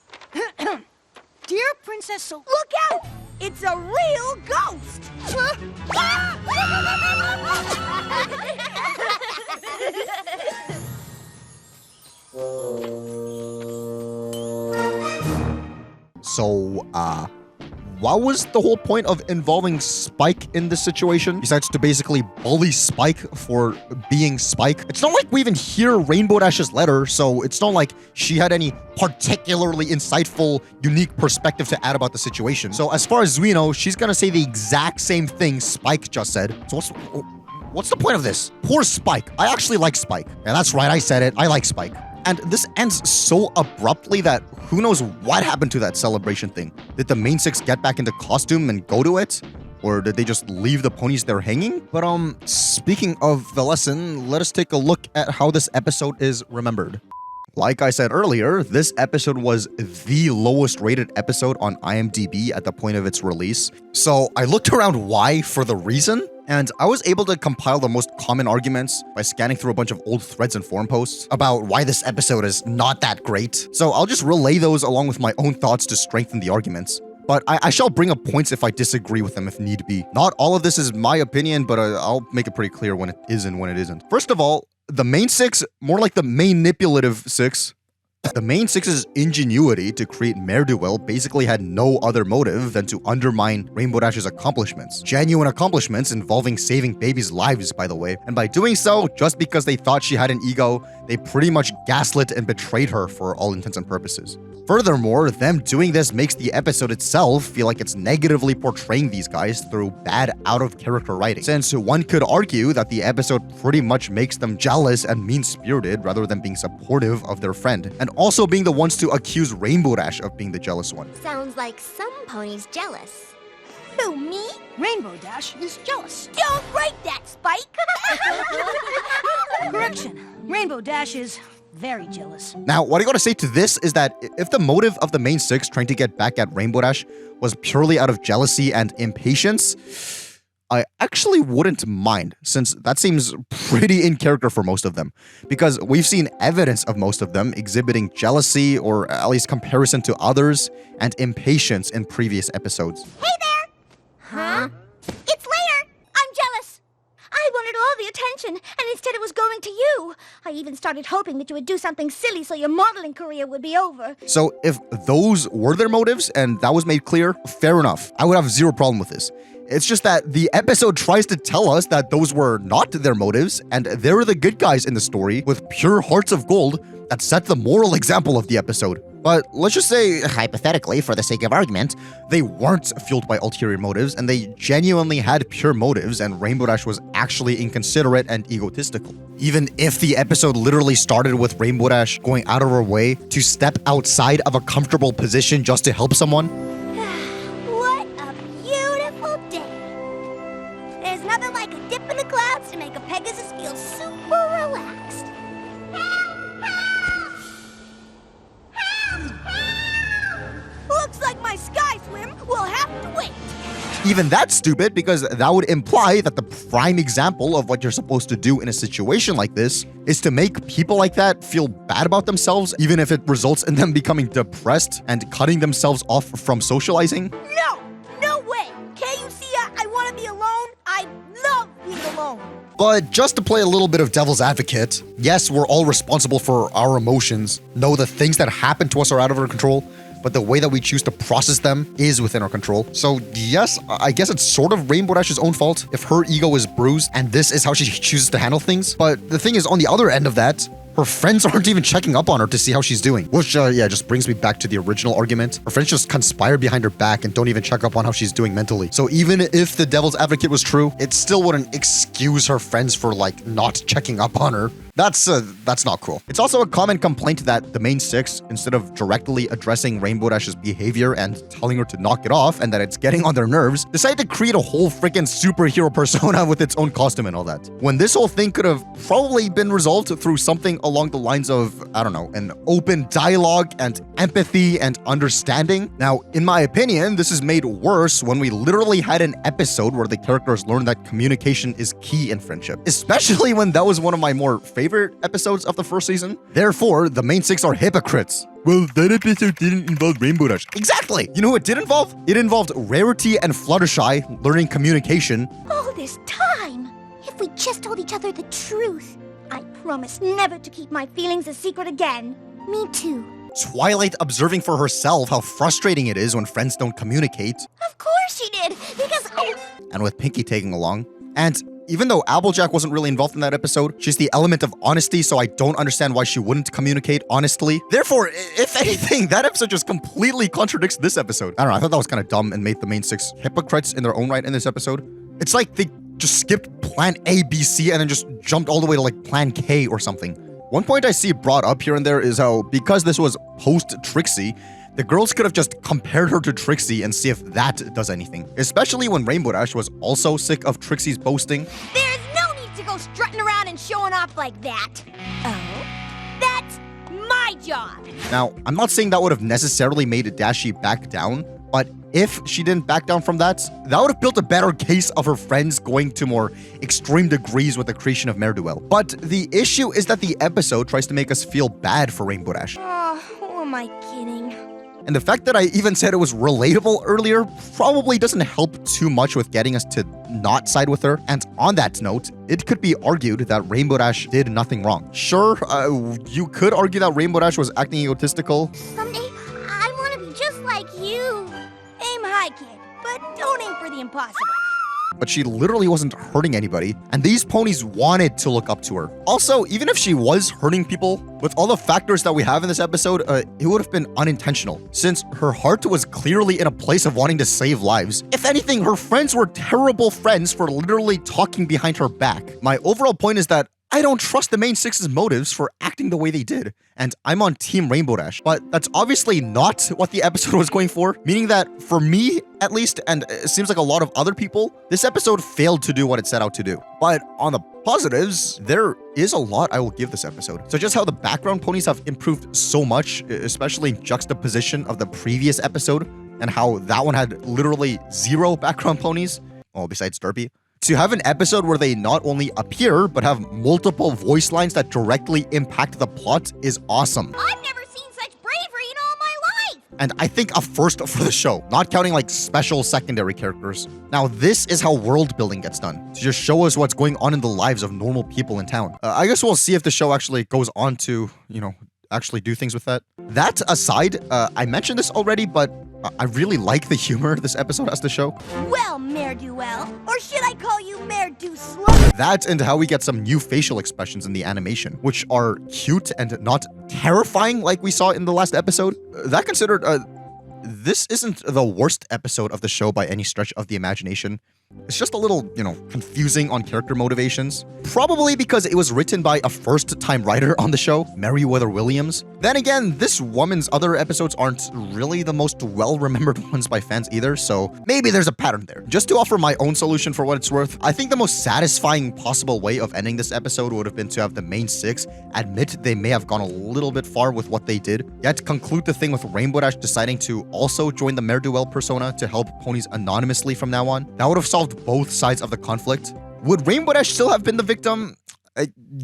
Dear Princess Look out! It's a real ghost! So, what was the whole point of involving Spike in this situation? Besides to basically bully Spike for being Spike? It's not like we even hear Rainbow Dash's letter, so it's not like she had any particularly insightful, unique perspective to add about the situation. So as far as we know, she's gonna say the exact same thing Spike just said. So what's the point of this? Poor Spike. I actually like Spike. And that's right, I said it. I like Spike. And this ends so abruptly that who knows what happened to that celebration thing. Did the main six get back into costume and go to it? Or did they just leave the ponies there hanging? But speaking of the lesson, let us take a look at how this episode is remembered. Like I said earlier, this episode was the lowest rated episode on IMDb at the point of its release. So I looked around why for the reason, and I was able to compile the most common arguments by scanning through a bunch of old threads and forum posts about why this episode is not that great. So I'll just relay those along with my own thoughts to strengthen the arguments. But I shall bring up points if I disagree with them if need be. Not all of this is my opinion, but I'll make it pretty clear when it is and when it isn't. First of all, the main six, more like the main manipulative six, the main six's ingenuity to create Mare-do-well basically had no other motive than to undermine Rainbow Dash's accomplishments. Genuine accomplishments involving saving babies' lives, by the way. And by doing so, just because they thought she had an ego, they pretty much gaslit and betrayed her for all intents and purposes. Furthermore, them doing this makes the episode itself feel like it's negatively portraying these guys through bad out-of-character writing, since one could argue that the episode pretty much makes them jealous and mean-spirited rather than being supportive of their friend, and also being the ones to accuse Rainbow Dash of being the jealous one. Sounds like some ponies jealous. Who, me? Rainbow Dash is jealous. Don't write that, Spike! Correction. Rainbow Dash is very jealous. Now, what I gotta say to this is that if the motive of the main six trying to get back at Rainbow Dash was purely out of jealousy and impatience, I actually wouldn't mind, since that seems pretty in character for most of them, because we've seen evidence of most of them exhibiting jealousy, or at least comparison to others, and impatience in previous episodes. Hey there! Huh? It's later! I'm jealous! I wanted all the attention, and instead it was going to you. I even started hoping that you would do something silly so your modeling career would be over. So if those were their motives, and that was made clear, fair enough. I would have zero problem with this. It's just that the episode tries to tell us that those were not their motives, and they're the good guys in the story with pure hearts of gold that set the moral example of the episode. But let's just say, hypothetically, for the sake of argument, they weren't fueled by ulterior motives, and they genuinely had pure motives, and Rainbow Dash was actually inconsiderate and egotistical. Even if the episode literally started with Rainbow Dash going out of her way to step outside of a comfortable position just to help someone. What a beautiful day. There's nothing like a dip in the clouds to make a Pegasus feel super relaxed. Looks like my sky swim will have to wait. Even that's stupid, because that would imply that the prime example of what you're supposed to do in a situation like this is to make people like that feel bad about themselves, even if it results in them becoming depressed and cutting themselves off from socializing. No way. Can't you see I want to be alone? I love being alone. But just to play a little bit of devil's advocate, yes, we're all responsible for our emotions. No, the things that happen to us are out of our control, but the way that we choose to process them is within our control. So yes, I guess it's sort of Rainbow Dash's own fault if her ego is bruised and this is how she chooses to handle things. But the thing is, on the other end of that, Her friends aren't even checking up on her to see how she's doing. Which, yeah, just brings me back to the original argument. Her friends just conspire behind her back and don't even check up on how she's doing mentally. So even if the devil's advocate was true, it still wouldn't excuse her friends for, like, not checking up on her. That's not cool. It's also a common complaint that the main six, instead of directly addressing Rainbow Dash's behavior and telling her to knock it off and that it's getting on their nerves, decide to create a whole freaking superhero persona with its own costume and all that. When this whole thing could have probably been resolved through something along the lines of, I don't know, an open dialogue and empathy and understanding. Now, in my opinion, this is made worse when we literally had an episode where the characters learned that communication is key in friendship, especially when that was one of my more favorite episodes of the first season. Therefore, the main six are hypocrites. Well, that episode didn't involve Rainbow Dash. Exactly! You know who it did involve? It involved Rarity and Fluttershy learning communication. All this time! If we just told each other the truth, I promise never to keep my feelings a secret again. Me too. Twilight observing for herself how frustrating it is when friends don't communicate. Of course she did, because And with Pinky tagging along. And even though Applejack wasn't really involved in that episode, she's the element of honesty, so I don't understand why she wouldn't communicate honestly. Therefore, if anything, that episode just completely contradicts this episode. I don't know, I thought that was kind of dumb and made the main six hypocrites in their own right in this episode. It's like they just skipped plan A, B, C, and then just jumped all the way to like plan K or something. One point I see brought up here and there is how, because this was post-Trixie, the girls could have just compared her to Trixie and see if that does anything. Especially when Rainbow Dash was also sick of Trixie's boasting. there's no need to go strutting around and showing off like that. Oh? That's my job. Now, I'm not saying that would have necessarily made Dashie back down, but if she didn't back down from that, that would have built a better case of her friends going to more extreme degrees with the creation of Mare Duel. But the issue is that the episode tries to make us feel bad for Rainbow Dash. Oh, who am I kidding? And the fact that I even said it was relatable earlier probably doesn't help too much with getting us to not side with her. And on that note, it could be argued that Rainbow Dash did nothing wrong. Sure, you could argue that Rainbow Dash was acting egotistical. Someday, I want to be just like you. Aim high, kid, but don't aim for the impossible. But she literally wasn't hurting anybody, and these ponies wanted to look up to her. Also, even if she was hurting people, with all the factors that we have in this episode, it would have been unintentional, since her heart was clearly in a place of wanting to save lives. If anything, her friends were terrible friends for literally talking behind her back. My overall point is that I don't trust the main six's motives for acting the way they did, and I'm on Team Rainbow Dash. But that's obviously not what the episode was going for, meaning that for me, at least, and it seems like a lot of other people, this episode failed to do what it set out to do. But on the positives, there is a lot I will give this episode. So just how the background ponies have improved so much, especially in juxtaposition of the previous episode, and how that one had literally 0 background ponies, well, besides Derpy. To have an episode where they not only appear, but have multiple voice lines that directly impact the plot is awesome. I've never seen such bravery in all my life. And I think a first for the show, not counting like special secondary characters. Now, this is how world building gets done, to just show us what's going on in the lives of normal people in town. I guess we'll see if the show actually goes on to, actually do things with that. That aside, I mentioned this already, but I really like the humor this episode has to show. Well, Mare Duel, or should I call you Mare Du Slow? That and how we get some new facial expressions in the animation, which are cute and not terrifying like we saw in the last episode. That considered, this isn't the worst episode of the show by any stretch of the imagination. It's just a little, confusing on character motivations. Probably because it was written by a first-time writer on the show, Meriwether Williams. Then again, this woman's other episodes aren't really the most well-remembered ones by fans either, so maybe there's a pattern there. Just to offer my own solution for what it's worth, I think the most satisfying possible way of ending this episode would have been to have the main six admit they may have gone a little bit far with what they did, yet conclude the thing with Rainbow Dash deciding to also join the Mare Duel persona to help ponies anonymously from now on. That would have solved both sides of the conflict. Would Rainbow Dash still have been the victim?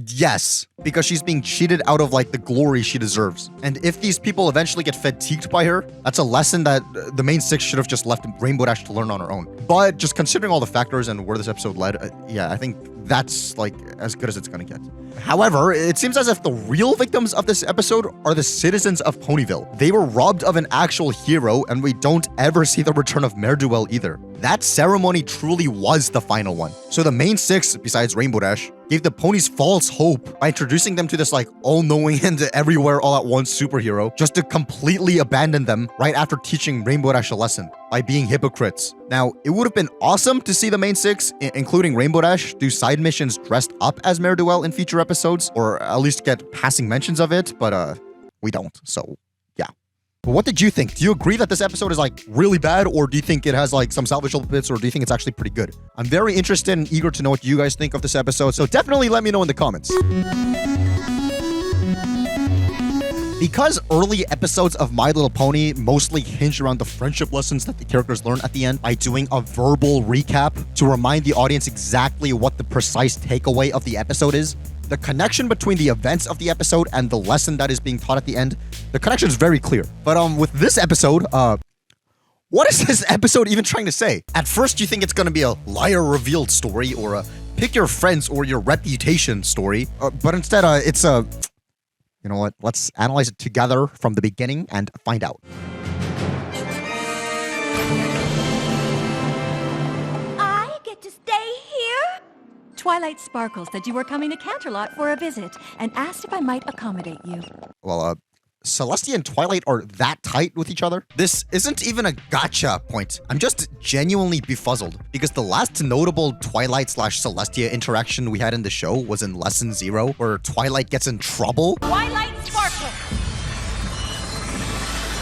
Yes, because she's being cheated out of like the glory she deserves. And if these people eventually get fatigued by her, that's a lesson that the main six should have just left Rainbow Dash to learn on her own. But just considering all the factors and where this episode led, yeah, I think that's like as good as it's gonna get. However, it seems as if the real victims of this episode are the citizens of Ponyville. They were robbed of an actual hero, and we don't ever see the return of Mare Duel either. that ceremony truly was the final one. So the main 6, besides Rainbow Dash, gave the ponies false hope by introducing them to this like all-knowing and everywhere all at once superhero, just to completely abandon them right after teaching Rainbow Dash a lesson by being hypocrites. Now, it would have been awesome to see the main 6, including Rainbow Dash, do side missions dressed up as Mare in future episodes, or at least get passing mentions of it, but we don't, so yeah. But what did you think? Do you agree that this episode is like really bad, or do you think it has like some salvageable bits, or do you think it's actually pretty good? I'm very interested and eager to know what you guys think of this episode, so definitely let me know in the comments. Because early episodes of My Little Pony mostly hinge around the friendship lessons that the characters learn at the end by doing a verbal recap to remind the audience exactly what the precise takeaway of the episode is, the connection between the events of the episode and the lesson that is being taught at the end, the connection is very clear. But with this episode, what is this episode even trying to say? At first, you think it's going to be a liar revealed story or a pick your friends or your reputation story, but instead, it's a... You know what? Let's analyze it together from the beginning and find out. I get to stay here? Twilight Sparkle said you were coming to Canterlot for a visit and asked if I might accommodate you. Well, Celestia and Twilight are that tight with each other? This isn't even a gotcha point. I'm just genuinely befuzzled because the last notable Twilight/Celestia interaction we had in the show was in Lesson 0, where Twilight gets in trouble. Twilight Sparkle!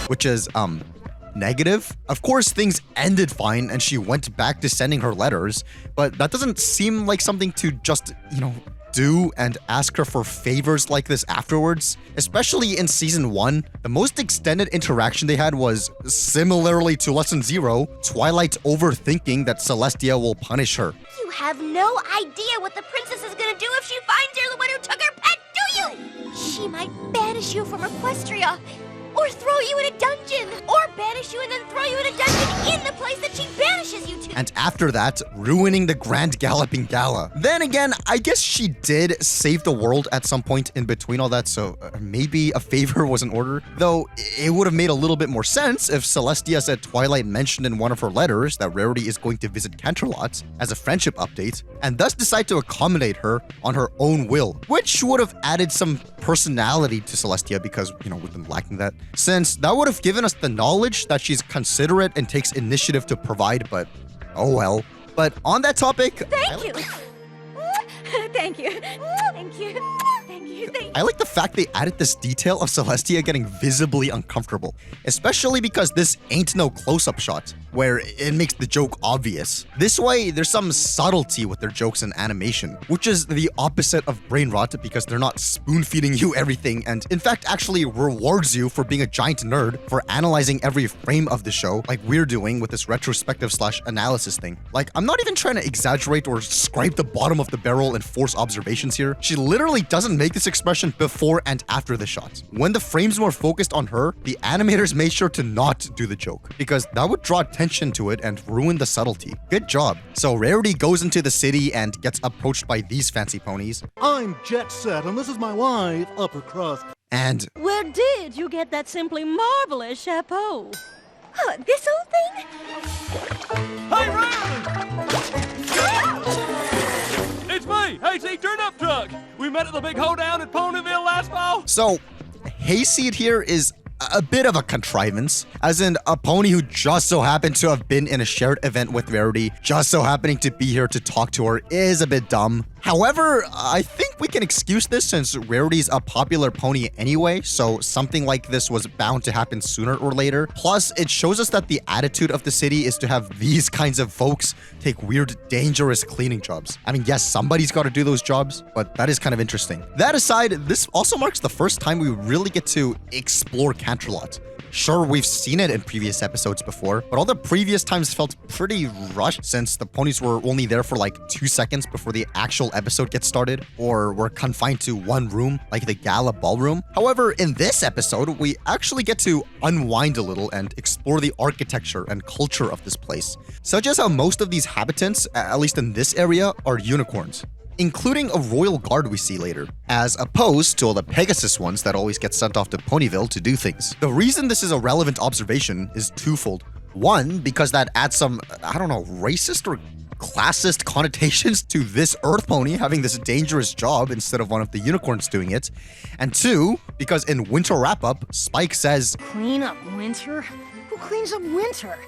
Which is, negative. Of course, things ended fine and she went back to sending her letters, but that doesn't seem like something to just, do and ask her for favors like this afterwards. Especially in Season 1, the most extended interaction they had was, similarly to Lesson 0, Twilight overthinking that Celestia will punish her. You have no idea what the princess is gonna do if she finds you're the one who took her pet, do you? She might banish you from Equestria, or throw you in a dungeon, or banish you and then throw you in a dungeon in the place that she banishes you to. And after that, ruining the Grand Galloping Gala. Then again, I guess she did save the world at some point in between all that, so maybe a favor was in order. Though, it would have made a little bit more sense if Celestia said Twilight mentioned in one of her letters that Rarity is going to visit Canterlot as a friendship update, and thus decide to accommodate her on her own will, which would have added some personality to Celestia because, we've been lacking that. Since that would have given us the knowledge that she's considerate and takes initiative to provide, but oh well. But on that topic... Thank you! Thank you. Thank you. Thank you. Thank you. I like the fact they added this detail of Celestia getting visibly uncomfortable, especially because this ain't no close-up shot, where it makes the joke obvious. This way, there's some subtlety with their jokes and animation, which is the opposite of brain rot because they're not spoon-feeding you everything and in fact actually rewards you for being a giant nerd for analyzing every frame of the show like we're doing with this retrospective/analysis thing. Like, I'm not even trying to exaggerate or scrape the bottom of the barrel and force observations here. She literally doesn't make this expression before and after the shot. When the frames were focused on her, the animators made sure to not do the joke because that would draw attention to it and ruin the subtlety. Good job. So Rarity goes into the city and gets approached by these fancy ponies. I'm Jet Set, and this is my wife, Upper Crust. And where did you get that simply marvelous chapeau? This old thing? Hey, Rarity! It's me, Hayseed Turn-Up Truck. We met at the big hoedown at Ponyville last fall. So, Hayseed here is a bit of a contrivance, as in a pony who just so happened to have been in a shared event with Rarity, just so happening to be here to talk to her is a bit dumb. However, I think we can excuse this since Rarity's a popular pony anyway, so something like this was bound to happen sooner or later. Plus, it shows us that the attitude of the city is to have these kinds of folks take weird, dangerous cleaning jobs. I mean, yes, somebody's got to do those jobs, but that is kind of interesting. That aside, this also marks the first time we really get to explore Canterlot. Sure, we've seen it in previous episodes before, but all the previous times felt pretty rushed since the ponies were only there for like 2 seconds before the actual episode gets started, or were confined to one room, like the gala ballroom. However, in this episode, we actually get to unwind a little and explore the architecture and culture of this place, such as how most of these habitants, at least in this area, are unicorns, including a royal guard we see later, as opposed to all the Pegasus ones that always get sent off to Ponyville to do things. The reason this is a relevant observation is twofold. One, because that adds some, I don't know, racist or classist connotations to this Earth pony having this dangerous job instead of one of the unicorns doing it. And two, because in Winter Wrap-Up, Spike says, Clean up winter? Who cleans up winter?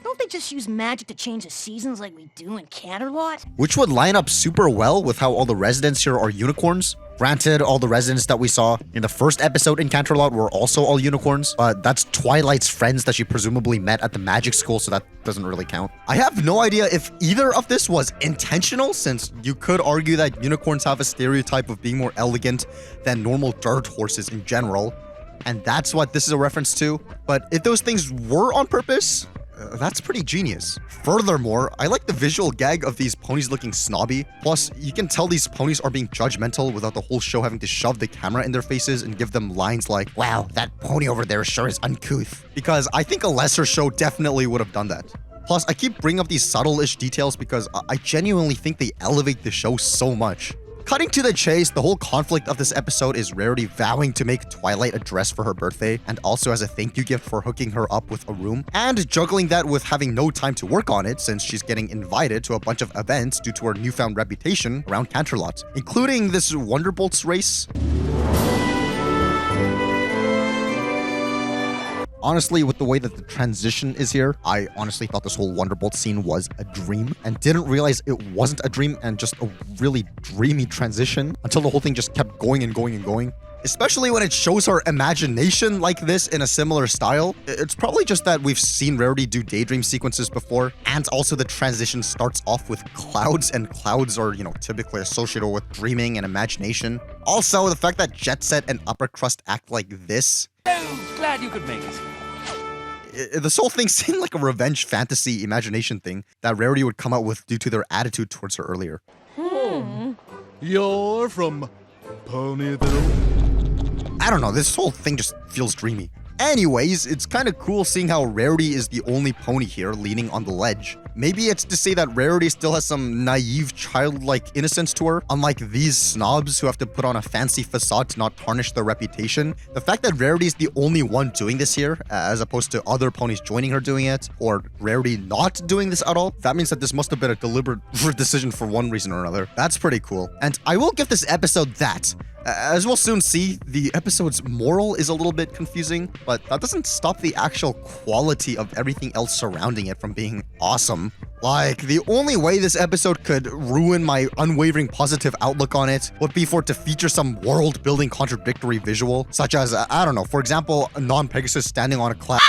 Don't they just use magic to change the seasons like we do in Canterlot? which would line up super well with how all the residents here are unicorns. Granted, all the residents that we saw in the first episode in Canterlot were also all unicorns, but that's Twilight's friends that she presumably met at the magic school, so that doesn't really count. I have no idea if either of this was intentional, since you could argue that unicorns have a stereotype of being more elegant than normal dirt horses in general, and that's what this is a reference to. But if those things were on purpose, that's pretty genius. Furthermore, I like the visual gag of these ponies looking snobby. Plus, you can tell these ponies are being judgmental without the whole show having to shove the camera in their faces and give them lines like, wow, that pony over there sure is uncouth. Because I think a lesser show definitely would have done that. Plus, I keep bringing up these subtle-ish details because I genuinely think they elevate the show so much. Cutting to the chase, the whole conflict of this episode is Rarity vowing to make Twilight a dress for her birthday, and also as a thank you gift for hooking her up with a room, and juggling that with having no time to work on it since she's getting invited to a bunch of events due to her newfound reputation around Canterlot, including this Wonderbolts race. Honestly, with the way that the transition is here, I honestly thought this whole Wonderbolt scene was a dream and didn't realize it wasn't a dream and just a really dreamy transition until the whole thing just kept going and going and going. Especially when it shows her imagination like this in a similar style. It's probably just that we've seen Rarity do daydream sequences before, and also the transition starts off with clouds, and clouds are, you know, typically associated with dreaming and imagination. Also, the fact that Jet Set and Upper Crust act like this. Oh, glad you could make it. This whole thing seemed like a revenge fantasy imagination thing that Rarity would come out with due to their attitude towards her earlier. You're from Ponyville? I don't know, this whole thing just feels dreamy. Anyways, it's kind of cool seeing how Rarity is the only pony here leaning on the ledge. Maybe it's to say that Rarity still has some naive, childlike innocence to her, unlike these snobs who have to put on a fancy facade to not tarnish their reputation. The fact that Rarity is the only one doing this here, as opposed to other ponies joining her doing it, or Rarity not doing this at all, that means that this must have been a deliberate decision for one reason or another. That's pretty cool. And I will give this episode that. As we'll soon see, the episode's moral is a little bit confusing, but that doesn't stop the actual quality of everything else surrounding it from being awesome. Like, the only way this episode could ruin my unwavering positive outlook on it would be for it to feature some world-building contradictory visual, such as, I don't know, for example, a non-Pegasus standing on a cloud.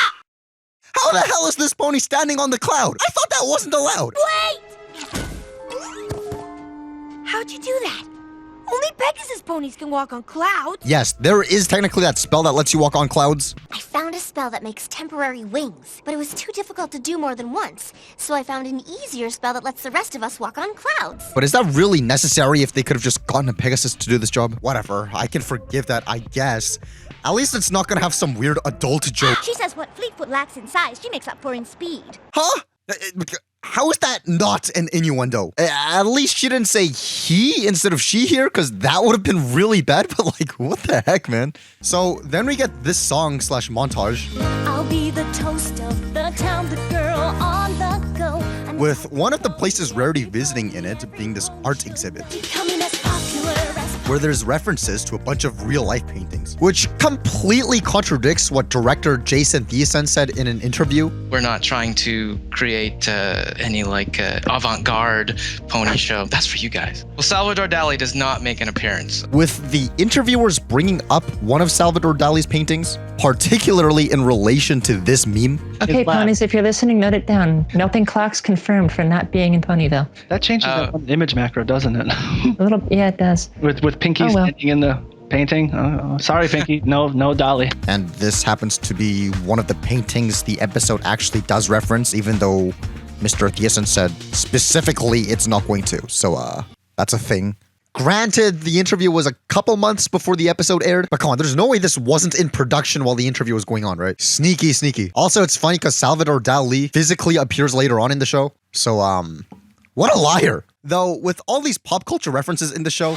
How the hell is this pony standing on the cloud? I thought that wasn't allowed! Wait! How'd you do that? Only Pegasus ponies can walk on clouds. Yes, there is technically that spell that lets you walk on clouds. I found a spell that makes temporary wings, but it was too difficult to do more than once, so I found an easier spell that lets the rest of us walk on clouds. But is that really necessary if they could have just gotten a Pegasus to do this job? Whatever, I can forgive that, I guess. At least it's not gonna have some weird adult joke. She says what Fleetfoot lacks in size, she makes up for in speed. Huh? How is that not an innuendo? At least she didn't say he instead of she here, because that would have been really bad, but like, what the heck, man? So then we get this song / montage. I'll be the toast of the town, the girl on the go. With one of the places Rarity visiting in it being this art exhibit, Becoming as popular as where there's references to a bunch of real-life paintings, which completely contradicts what director Jason Thiessen said in an interview. We're not trying to create any avant-garde pony show. That's for you guys. Well, Salvador Dali does not make an appearance. With the interviewers bringing up one of Salvador Dali's paintings, particularly in relation to this meme. Okay, ponies, if you're listening, note it down. Melting Clocks confirmed for not being in Ponyville. That changes that one image macro, doesn't it? A little, yeah, it does. With Pinky standing in the painting. Sorry, Pinky. No Dolly. And this happens to be one of the paintings the episode actually does reference, even though Mr. Thiessen said specifically it's not going to. So, that's a thing. Granted, the interview was a couple months before the episode aired, but come on, there's no way this wasn't in production while the interview was going on, right? Sneaky, sneaky. Also, it's funny because Salvador Dali physically appears later on in the show. So, what a liar. Though, with all these pop culture references in the show,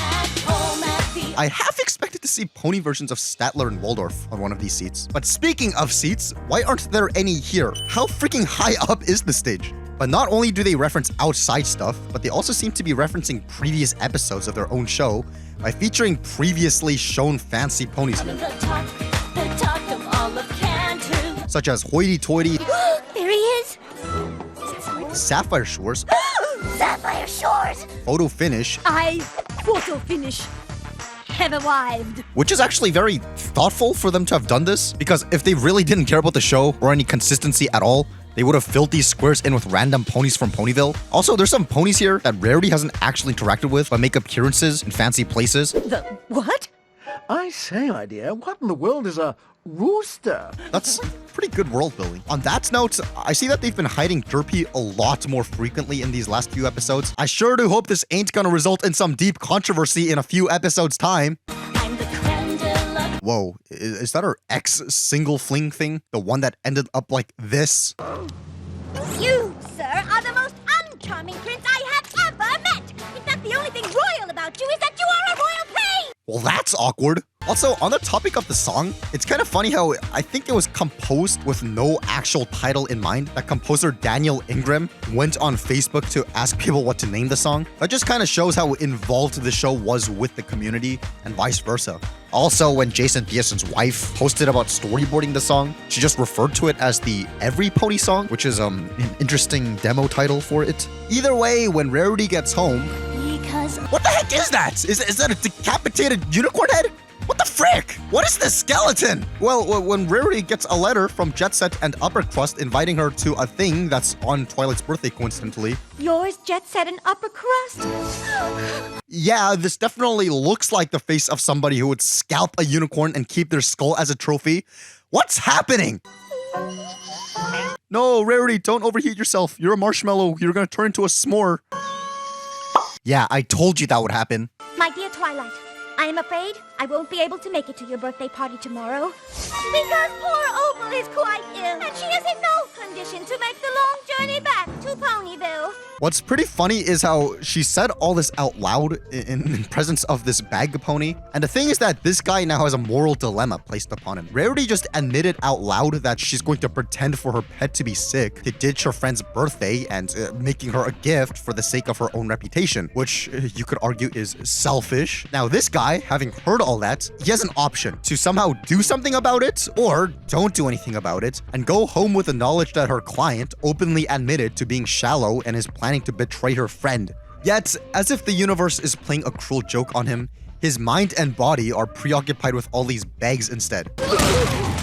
I half expected to see pony versions of Statler and Waldorf on one of these seats. But speaking of seats, why aren't there any here? How freaking high up is the stage? But not only do they reference outside stuff, but they also seem to be referencing previous episodes of their own show by featuring previously shown fancy ponies here. Such as Hoity Toity, There he is. Sapphire Shores, Sapphire Shores. Photo Finish, Photo finish have arrived. which is actually very thoughtful for them to have done this, because if they really didn't care about the show or any consistency at all, they would have filled these squares in with random ponies from Ponyville. Also, there's some ponies here that Rarity hasn't actually interacted with, but make appearances in fancy places. The what? I say, my dear, what in the world is a rooster? That's pretty good world building. On that note, I see that they've been hiding Derpy a lot more frequently in these last few episodes. I sure do hope this ain't gonna result in some deep controversy in a few episodes' time. Whoa, is that her ex single fling thing? The one that ended up like this? You, sir, are the most uncharming prince I have ever met. In fact, the only thing royal about you is that you are a royal pain. Well, that's awkward. Also, on the topic of the song, it's kind of funny how I think it was composed with no actual title in mind. That composer Daniel Ingram went on Facebook to ask people what to name the song. That just kind of shows how involved the show was with the community and vice versa. Also, when Jason Pearson's wife posted about storyboarding the song, she just referred to it as the Every Pony song, which is an interesting demo title for it. Either way, when Rarity gets home... What the heck is that? Is that a decapitated unicorn head? What the frick? What is this skeleton? Well, when Rarity gets a letter from Jet Set and Upper Crust inviting her to a thing that's on Twilight's birthday coincidentally. Yours, Jet Set, and Upper Crust. Yeah, this definitely looks like the face of somebody who would scalp a unicorn and keep their skull as a trophy. What's happening? No, Rarity, don't overheat yourself. You're a marshmallow. You're gonna turn into a s'more. Yeah, I told you that would happen. My dear Twilight, I am afraid I won't be able to make it to your birthday party tomorrow. Because poor Opal is quite ill, and she is in no condition to make the long journey back to Ponyville. What's pretty funny is how she said all this out loud in presence of this bag pony. And the thing is that this guy now has a moral dilemma placed upon him. Rarity just admitted out loud that she's going to pretend for her pet to be sick to ditch her friend's birthday and making her a gift for the sake of her own reputation, which you could argue is selfish. Now this guy, having heard all that, he has an option to somehow do something about it or don't do anything about it and go home with the knowledge that her client openly admitted to being shallow and is planning to betray her friend. Yet, as if the universe is playing a cruel joke on him, his mind and body are preoccupied with all these bags instead.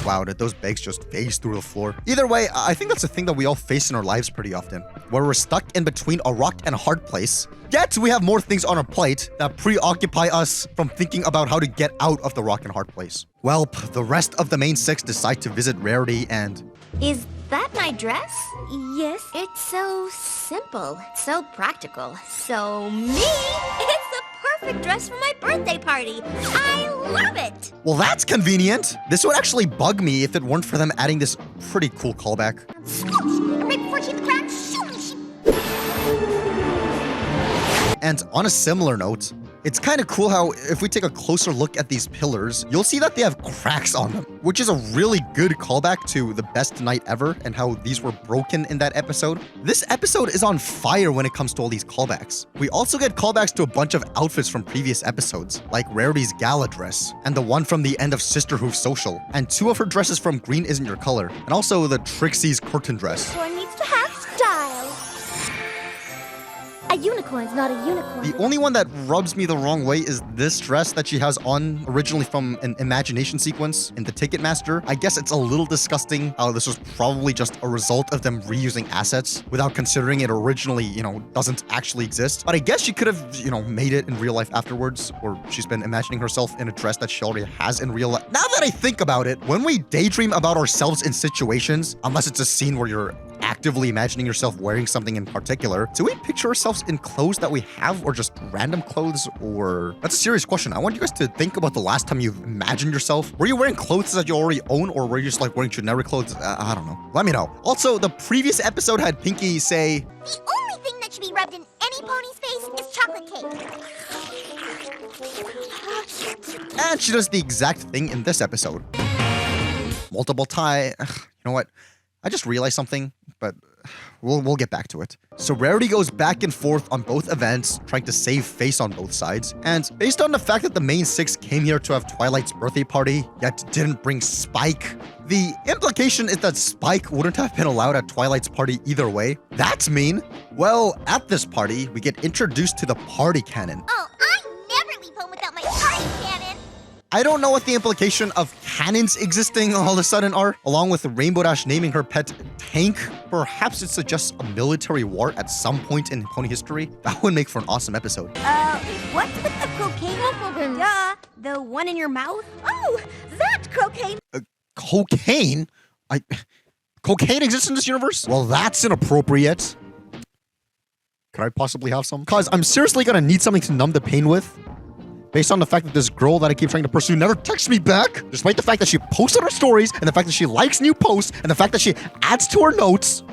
Wow, did those bags just phase through the floor? Either way, I think that's a thing that we all face in our lives pretty often, where we're stuck in between a rock and a hard place, yet we have more things on our plate that preoccupy us from thinking about how to get out of the rock and hard place. Well, the rest of the main six decide to visit Rarity and... Is that my dress? Yes. It's so simple, so practical, so me. It's the perfect dress for my birthday party. I love it. Well, that's convenient. This would actually bug me if it weren't for them adding this pretty cool callback. Right before she crowd, And on a similar note, it's kind of cool how if we take a closer look at these pillars, you'll see that they have cracks on them, which is a really good callback to the best night ever and how these were broken in that episode. This episode is on fire when it comes to all these callbacks. We also get callbacks to a bunch of outfits from previous episodes, like Rarity's gala dress, and the one from the end of Sisterhooves Social, and two of her dresses from Green Isn't Your Color, and also the Trixie's curtain dress. One needs to have style. A unicorn's not a unicorn. The only one that rubs me the wrong way is this dress that she has on, originally from an imagination sequence in the Ticketmaster. I guess it's a little disgusting how this was probably just a result of them reusing assets without considering it originally, doesn't actually exist. But I guess she could have, made it in real life afterwards, or she's been imagining herself in a dress that she already has in real life. Now that I think about it, when we daydream about ourselves in situations, unless it's a scene where you're actively imagining yourself wearing something in particular, do we picture ourselves in clothes that we have or just random clothes? Or that's a serious question. I want you guys to think about the last time you've imagined yourself. Were you wearing clothes that you already own, or were you just like wearing generic clothes? I don't know. Let me know. Also, the previous episode had Pinky say, The only thing that should be rubbed in any pony's face is chocolate cake. And she does the exact thing in this episode. Multiple tie. You know what? I just realized something, but we'll get back to it. So Rarity goes back and forth on both events, trying to save face on both sides. And based on the fact that the main 6 came here to have Twilight's birthday party, yet didn't bring Spike, the implication is that Spike wouldn't have been allowed at Twilight's party either way. That's mean. Well, at this party, we get introduced to the party cannon. Oh, I never leave home without my party cannon. I don't know what the implication of cannons existing all of a sudden are, along with Rainbow Dash naming her pet Tank. Perhaps it suggests a military war at some point in pony history. That would make for an awesome episode. What's with the cocaine? Duh, the one in your mouth? Oh, that cocaine! Cocaine? Cocaine exists in this universe? Well, that's inappropriate. Could I possibly have some? Cause I'm seriously gonna need something to numb the pain with. Based on the fact that this girl that I keep trying to pursue never texts me back, despite the fact that she posted her stories, and the fact that she likes new posts, and the fact that she adds to her notes,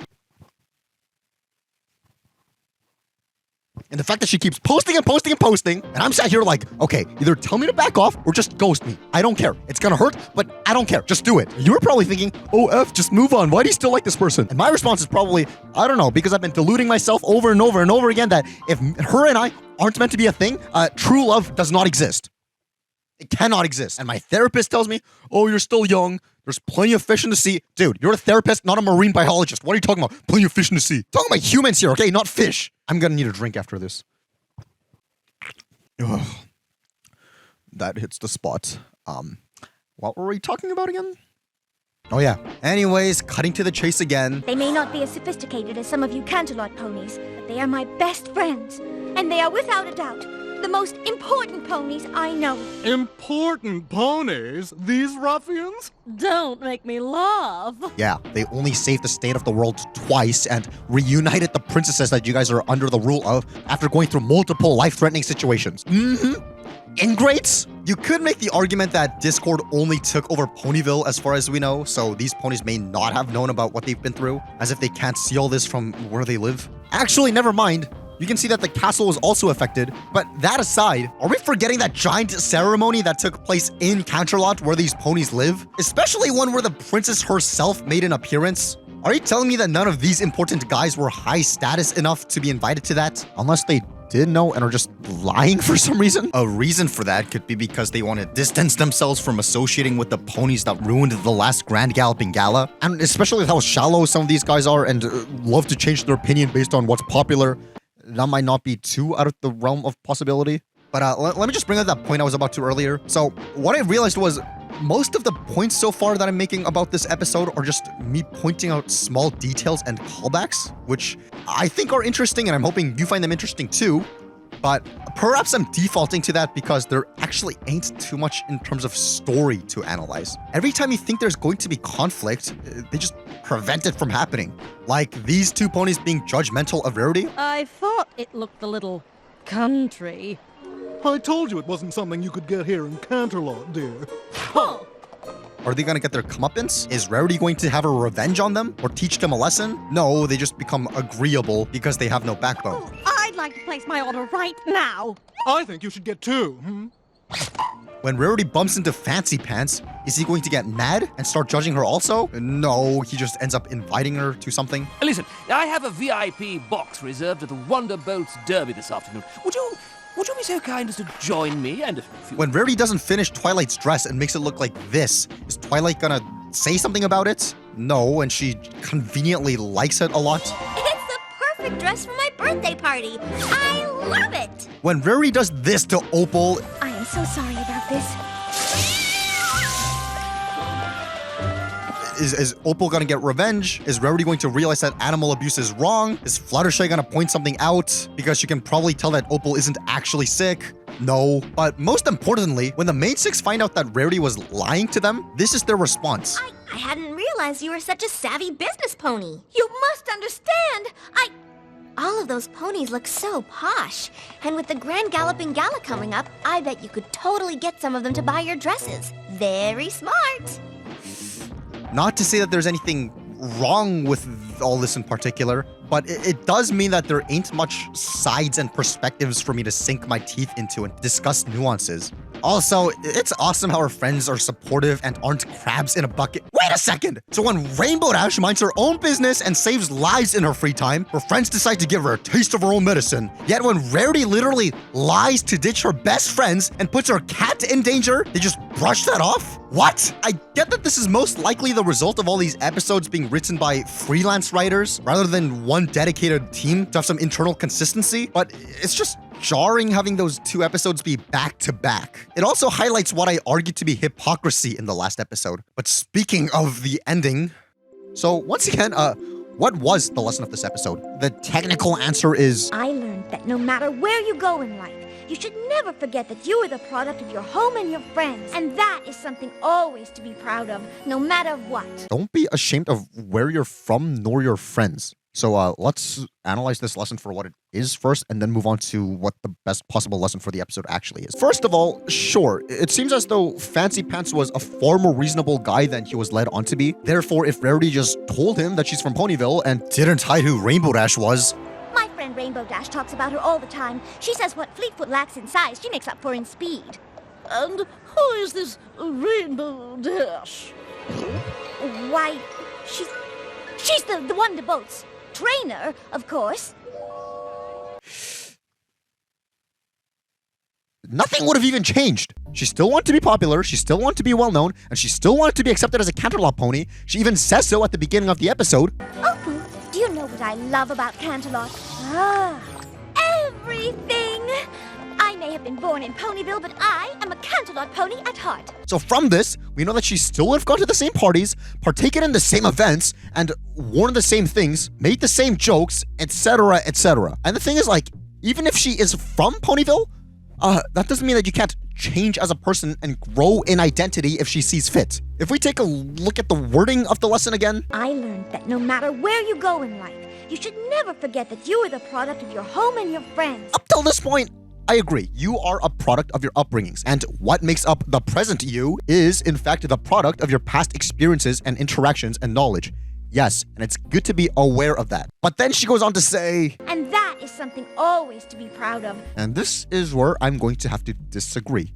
and the fact that she keeps posting and posting and posting, and I'm sat here like, okay, either tell me to back off or just ghost me. I don't care. It's gonna hurt, but I don't care. Just do it. You were probably thinking, oh, F, just move on. Why do you still like this person? And my response is probably, I don't know, because I've been deluding myself over and over and over again that if her and I aren't meant to be a thing, true love does not exist. It cannot exist. And my therapist tells me, oh, you're still young. There's plenty of fish in the sea. Dude, you're a therapist, not a marine biologist. What are you talking about? Plenty of fish in the sea. Talking about humans here, okay? Not fish. I'm gonna need a drink after this. Ugh. That hits the spot. What were we talking about again? Oh yeah. Anyways, cutting to the chase again. They may not be as sophisticated as some of you Canterlot ponies, but they are my best friends. And they are without a doubt the most important ponies I know. Important ponies? These ruffians? Don't make me laugh. Yeah, they only saved the state of the world twice and reunited the princesses that you guys are under the rule of after going through multiple life-threatening situations. Ingrates? You could make the argument that Discord only took over Ponyville as far as we know, so these ponies may not have known about what they've been through, as if they can't see all this from where they live. Actually, never mind. You can see that the castle was also affected, but that aside, are we forgetting that giant ceremony that took place in Canterlot where these ponies live? Especially one where the princess herself made an appearance? Are you telling me that none of these important guys were high status enough to be invited to that? Unless they did know and are just lying for some reason? A reason for that could be because they want to distance themselves from associating with the ponies that ruined the last Grand Galloping Gala. And especially with how shallow some of these guys are and love to change their opinion based on what's popular. That might not be too out of the realm of possibility. But let me just bring up that point I was about to earlier. So what I realized was most of the points so far that I'm making about this episode are just me pointing out small details and callbacks, which I think are interesting, and I'm hoping you find them interesting too. But perhaps I'm defaulting to that because there actually ain't too much in terms of story to analyze. Every time you think there's going to be conflict, they just prevent it from happening. Like these two ponies being judgmental of Rarity. I thought it looked a little country. I told you it wasn't something you could get here in Canterlot, dear. Huh. Are they gonna get their comeuppance? Is Rarity going to have her revenge on them? Or teach them a lesson? No, they just become agreeable because they have no backbone. I'd like to place my order right now. I think you should get two. When Rarity bumps into Fancy Pants, is he going to get mad and start judging her also? No, he just ends up inviting her to something. Listen, I have a VIP box reserved at the Wonderbolts Derby this afternoon. Would you be so kind as to join me? And when Rarity doesn't finish Twilight's dress and makes it look like this, is Twilight gonna say something about it? No, and she conveniently likes it a lot. It's the perfect dress for my birthday party. I love it. When Rarity does this to Opal, I am so sorry about this. Is Opal gonna get revenge? Is Rarity going to realize that animal abuse is wrong? Is Fluttershy gonna point something out because she can probably tell that Opal isn't actually sick? No. But most importantly, when the main 6 find out that Rarity was lying to them, this is their response. I hadn't realized you were such a savvy business pony. You must understand. All of those ponies look so posh. And with the Grand Galloping Gala coming up, I bet you could totally get some of them to buy your dresses. Very smart. Not to say that there's anything wrong with all this in particular, but it does mean that there ain't much sides and perspectives for me to sink my teeth into and discuss nuances. Also, it's awesome how her friends are supportive and aren't crabs in a bucket. Wait a second! So when Rainbow Dash minds her own business and saves lives in her free time, her friends decide to give her a taste of her own medicine. Yet when Rarity literally lies to ditch her best friends and puts her cat in danger, they just brush that off? What? I get that this is most likely the result of all these episodes being written by freelance writers rather than one dedicated team to have some internal consistency, but it's just jarring having those two episodes be back to back. It also highlights what I argued to be hypocrisy in the last episode. But speaking of the ending, so once again, what was the lesson of this episode? The technical answer is... I learned that no matter where you go in life, you should never forget that you are the product of your home and your friends. And that is something always to be proud of, no matter what. Don't be ashamed of where you're from nor your friends. So let's analyze this lesson for what it is first, and then move on to what the best possible lesson for the episode actually is. First of all, sure, it seems as though Fancy Pants was a far more reasonable guy than he was led on to be. Therefore, if Rarity just told him that she's from Ponyville and didn't hide who Rainbow Dash was... My friend Rainbow Dash talks about her all the time. She says what Fleetfoot lacks in size, she makes up for in speed. And who is this Rainbow Dash? Why, she's the Wonder Boat's trainer, of course. Nothing would have even changed. She still wanted to be popular, she still wanted to be well-known, and she still wanted to be accepted as a Canterlot pony. She even says so at the beginning of the episode. Oh, do you know what I love about Canterlot? Everything! I may have been born in Ponyville, but I am a Canterlot pony at heart. So from this, we know that she still would have gone to the same parties, partaken in the same events, and worn the same things, made the same jokes, etc., etc. And the thing is, like, even if she is from Ponyville, that doesn't mean that you can't change as a person and grow in identity if she sees fit. If we take a look at the wording of the lesson again... I learned that no matter where you go in life, you should never forget that you are the product of your home and your friends. Up till this point, I agree. You are a product of your upbringings, and what makes up the present you is, in fact, the product of your past experiences and interactions and knowledge. Yes, and it's good to be aware of that. But then she goes on to say... And that is something always to be proud of. And this is where I'm going to have to disagree.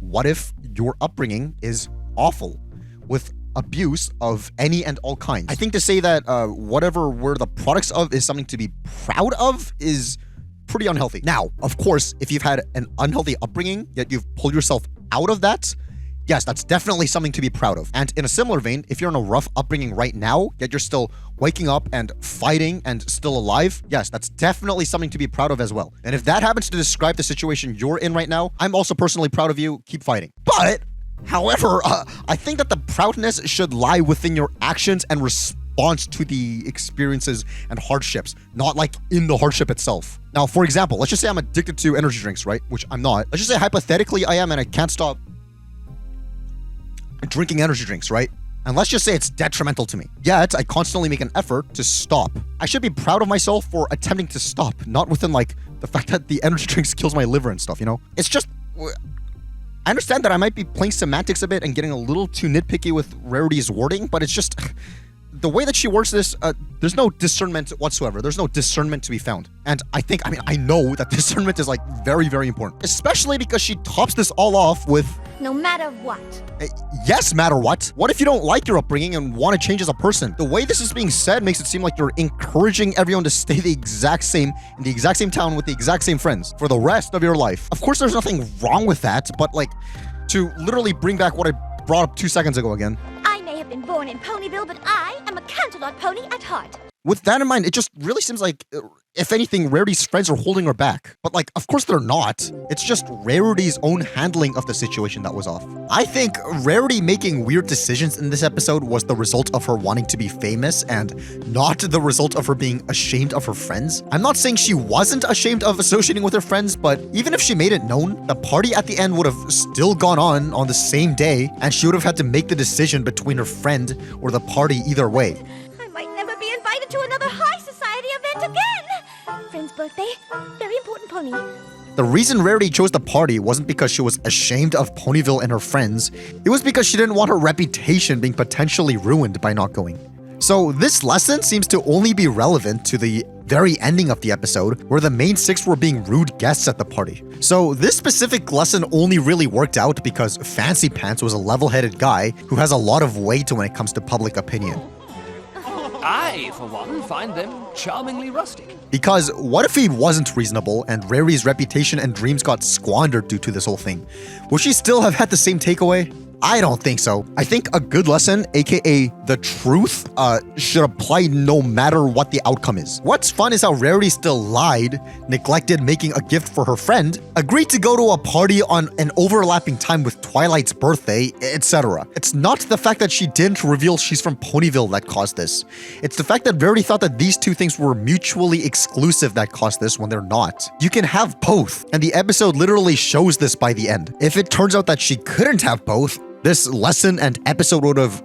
What if your upbringing is awful, with abuse of any and all kinds? I think to say that whatever we're the products of is something to be proud of is pretty unhealthy. Now, of course, if you've had an unhealthy upbringing, yet you've pulled yourself out of that, yes, that's definitely something to be proud of. And in a similar vein, if you're in a rough upbringing right now, yet you're still waking up and fighting and still alive, yes, that's definitely something to be proud of as well. And if that happens to describe the situation you're in right now, I'm also personally proud of you. Keep fighting. But, however, I think that the proudness should lie within your actions and response to the experiences and hardships, not like in the hardship itself. Now, for example, let's just say I'm addicted to energy drinks, right? Which I'm not. Let's just say hypothetically I am and I can't stop drinking energy drinks, right? And let's just say it's detrimental to me. Yet, I constantly make an effort to stop. I should be proud of myself for attempting to stop, not within like the fact that the energy drinks kills my liver and stuff, you know? It's just... I understand that I might be playing semantics a bit and getting a little too nitpicky with Rarity's wording, but it's just... The way that she words this, there's no discernment whatsoever. There's no discernment to be found. And I know that discernment is like very, very important. Especially because she tops this all off with... No matter what. Yes, matter what. What if you don't like your upbringing and want to change as a person? The way this is being said makes it seem like you're encouraging everyone to stay the exact same, in the exact same town with the exact same friends for the rest of your life. Of course, there's nothing wrong with that, but like, to literally bring back what I brought up 2 seconds ago again. I may have been born in Ponyville, but I am a Canterlot pony at heart. With that in mind, it just really seems like, if anything, Rarity's friends are holding her back. But like, of course they're not. It's just Rarity's own handling of the situation that was off. I think Rarity making weird decisions in this episode was the result of her wanting to be famous and not the result of her being ashamed of her friends. I'm not saying she wasn't ashamed of associating with her friends, but even if she made it known, the party at the end would have still gone on the same day, and she would have had to make the decision between her friend or the party either way. Invited to another high society event again! Friend's birthday, very important pony. The reason Rarity chose the party wasn't because she was ashamed of Ponyville and her friends. It was because she didn't want her reputation being potentially ruined by not going. So this lesson seems to only be relevant to the very ending of the episode, where the main 6 were being rude guests at the party. So this specific lesson only really worked out because Fancy Pants was a level-headed guy who has a lot of weight when it comes to public opinion. I, for one, find them charmingly rustic. Because what if he wasn't reasonable and Rary's reputation and dreams got squandered due to this whole thing? Would she still have had the same takeaway? I don't think so. I think a good lesson, aka the truth, should apply no matter what the outcome is. What's fun is how Rarity still lied, neglected making a gift for her friend, agreed to go to a party on an overlapping time with Twilight's birthday, etc. It's not the fact that she didn't reveal she's from Ponyville that caused this. It's the fact that Rarity thought that these two things were mutually exclusive that caused this when they're not. You can have both, and the episode literally shows this by the end. If it turns out that she couldn't have both, this lesson and episode would have,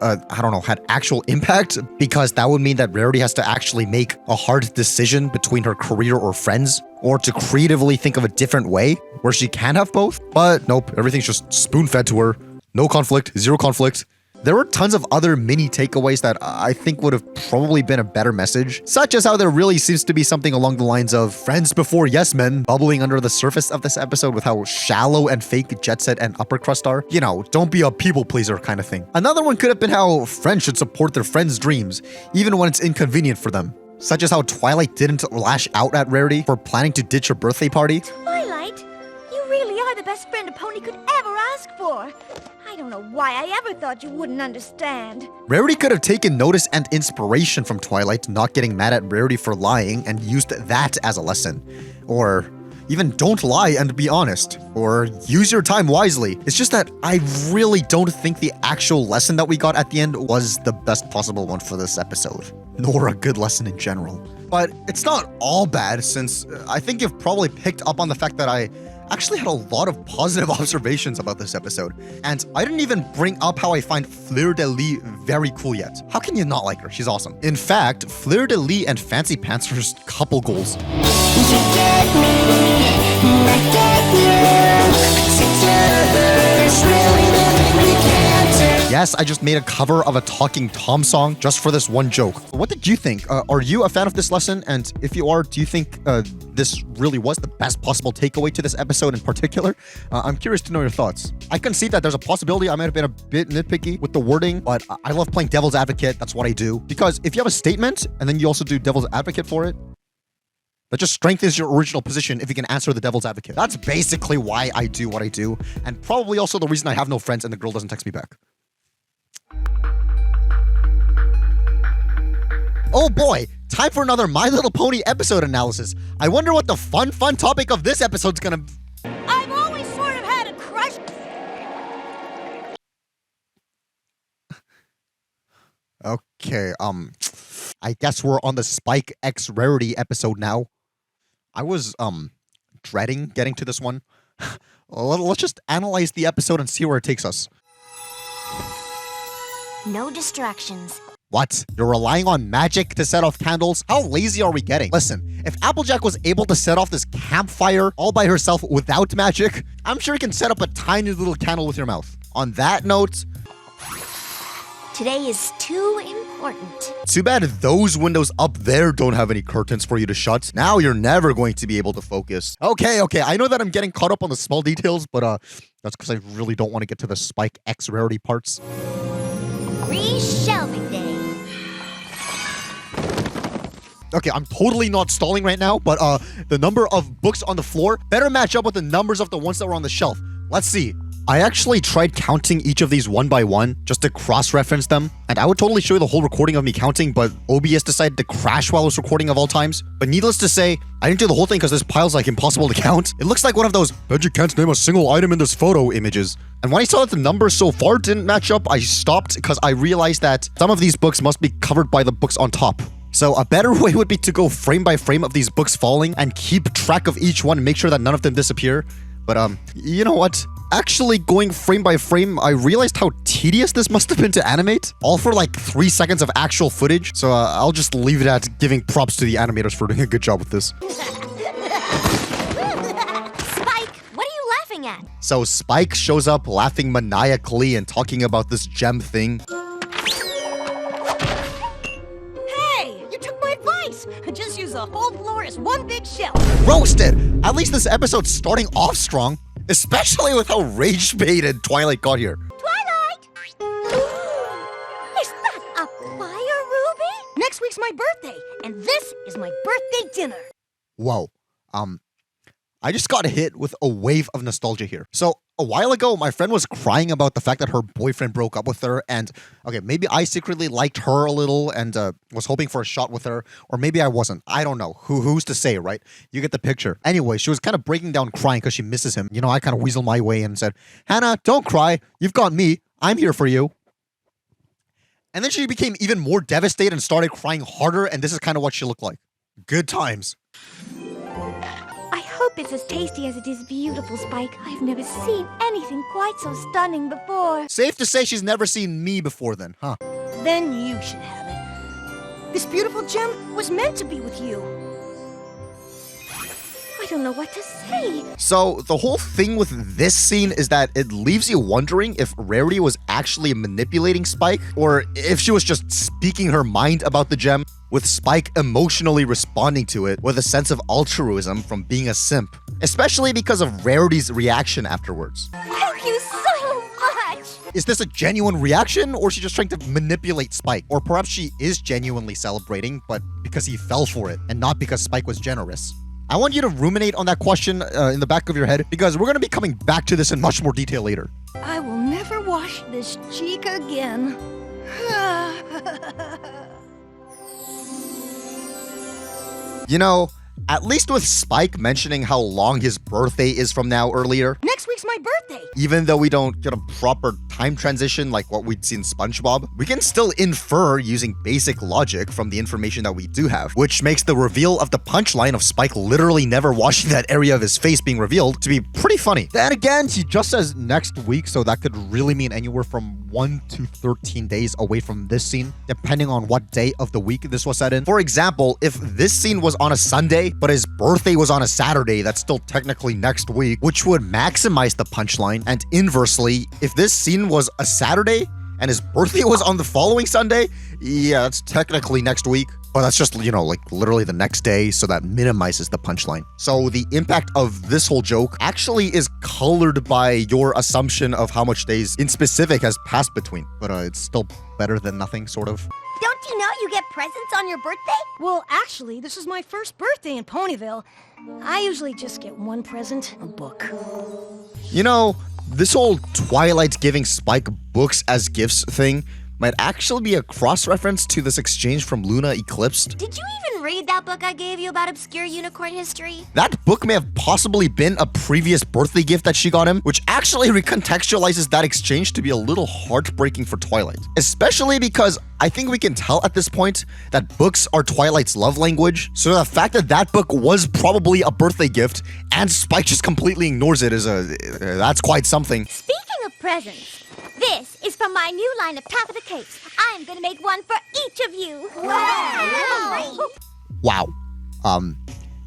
had actual impact, because that would mean that Rarity has to actually make a hard decision between her career or friends, or to creatively think of a different way where she can have both. But nope, everything's just spoon-fed to her. No conflict, zero conflict. There were tons of other mini takeaways that I think would have probably been a better message, such as how there really seems to be something along the lines of friends before yes men bubbling under the surface of this episode with how shallow and fake Jet Set and Upper Crust are. You know, don't be a people pleaser kind of thing. Another one could have been how friends should support their friends' dreams, even when it's inconvenient for them. Such as how Twilight didn't lash out at Rarity for planning to ditch her birthday party. Twilight, you really are the best friend a pony could ever ask for. I don't know why I ever thought you wouldn't understand. Rarity could have taken notice and inspiration from Twilight not getting mad at Rarity for lying and used that as a lesson. Or even don't lie and be honest. Or use your time wisely. It's just that I really don't think the actual lesson that we got at the end was the best possible one for this episode. Nor a good lesson in general. But it's not all bad, since I think you've probably picked up on the fact that I actually had a lot of positive observations about this episode. And I didn't even bring up how I find Fleur de Lis very cool yet. How can you not like her? She's awesome. In fact, Fleur de Lis and Fancy Pants are just couple goals. Yes, I just made a cover of a Talking Tom song just for this one joke. What did you think? Are you a fan of this lesson? And if you are, do you think this really was the best possible takeaway to this episode in particular? I'm curious to know your thoughts. I concede that there's a possibility I might have been a bit nitpicky with the wording, but I love playing devil's advocate. That's what I do. Because if you have a statement and then you also do devil's advocate for it, that just strengthens your original position if you can answer the devil's advocate. That's basically why I do what I do, and probably also the reason I have no friends and the girl doesn't text me back. Oh boy, time for another My Little Pony episode analysis. I wonder what the fun topic of this episode's gonna... I've always sort of had a crush. Okay, I guess we're on the Spike X Rarity episode now. I was, dreading getting to this one. Let's just analyze the episode and see where it takes us. No distractions. What? You're relying on magic to set off candles? How lazy are we getting? Listen, if Applejack was able to set off this campfire all by herself without magic, I'm sure you can set up a tiny little candle with your mouth. On that note... Today is too important. Too bad those windows up there don't have any curtains for you to shut. Now you're never going to be able to focus. Okay, I know that I'm getting caught up on the small details, but that's because I really don't want to get to the Spike X Rarity parts. Re-shelving day. Okay, I'm totally not stalling right now, but the number of books on the floor better match up with the numbers of the ones that were on the shelf. Let's see. I actually tried counting each of these one by one just to cross-reference them, and I would totally show you the whole recording of me counting, but OBS decided to crash while I was recording of all times. But needless to say, I didn't do the whole thing because this pile's like impossible to count. It looks like one of those "bet you can't name a single item in this photo" images. And when I saw that the numbers so far didn't match up, I stopped because I realized that some of these books must be covered by the books on top. So a better way would be to go frame by frame of these books falling and keep track of each one and make sure that none of them disappear. But you know what? Actually going frame by frame, I realized how tedious this must have been to animate. All for like 3 seconds of actual footage. So I'll just leave it at giving props to the animators for doing a good job with this. Spike, what are you laughing at? So Spike shows up laughing maniacally and talking about this gem thing. use the whole floor as one big shelf. Roasted! At least this episode's starting off strong, especially with how rage-baited Twilight got here. Twilight! Is that a fire, Ruby? Next week's my birthday, and this is my birthday dinner. Whoa. I just got hit with a wave of nostalgia here. So, a while ago, my friend was crying about the fact that her boyfriend broke up with her, and, okay, maybe I secretly liked her a little and was hoping for a shot with her, or maybe I wasn't. I don't know. Who's to say, right? You get the picture. Anyway, she was kind of breaking down crying because she misses him. You know, I kind of weaseled my way in and said, Hannah, don't cry. You've got me. I'm here for you. And then she became even more devastated and started crying harder, and this is kind of what she looked like. Good times. I hope it's as tasty as it is beautiful, Spike. I've never seen anything quite so stunning before. Safe to say she's never seen me before then, huh? Then you should have it. This beautiful gem was meant to be with you. I don't know what to say. So, the whole thing with this scene is that it leaves you wondering if Rarity was actually manipulating Spike, or if she was just speaking her mind about the gem, with Spike emotionally responding to it with a sense of altruism from being a simp, especially because of Rarity's reaction afterwards. Thank you so much! Is this a genuine reaction, or is she just trying to manipulate Spike? Or perhaps she is genuinely celebrating, but because he fell for it, and not because Spike was generous. I want you to ruminate on that question in the back of your head, because we're going to be coming back to this in much more detail later. I will never wash this cheek again. You know, at least with Spike mentioning how long his birthday is from now earlier, Next week's my birthday. even though we don't get a proper time transition like what we'd see in SpongeBob, we can still infer using basic logic from the information that we do have, which makes the reveal of the punchline of Spike literally never washing that area of his face being revealed to be pretty funny. Then again, he just says next week, so that could really mean anywhere from 1 to 13 days away from this scene, depending on what day of the week this was set in. For example, if this scene was on a Sunday, but his birthday was on a Saturday, that's still technically next week, which would maximize the punchline. And inversely, if this scene was a Saturday and his birthday was on the following Sunday, yeah, that's technically next week, but that's just, you know, like literally the next day, so that minimizes the punchline. So the impact of this whole joke actually is colored by your assumption of how much days in specific has passed between, but it's still better than nothing, sort of. Don't you know you get presents on your birthday? Well, actually, this is my first birthday in Ponyville. I usually just get one present, a book. You know, this whole Twilight giving Spike books as gifts thing might actually be a cross-reference to this exchange from Luna Eclipsed. Did you even read that book I gave you about obscure unicorn history? That book may have possibly been a previous birthday gift that she got him, which actually recontextualizes that exchange to be a little heartbreaking for Twilight. Especially because I think we can tell at this point that books are Twilight's love language, so the fact that that book was probably a birthday gift and Spike just completely ignores it is that's quite something. Speaking of presents, this is from my new line of top of the cakes. I'm gonna make one for each of you. Wow.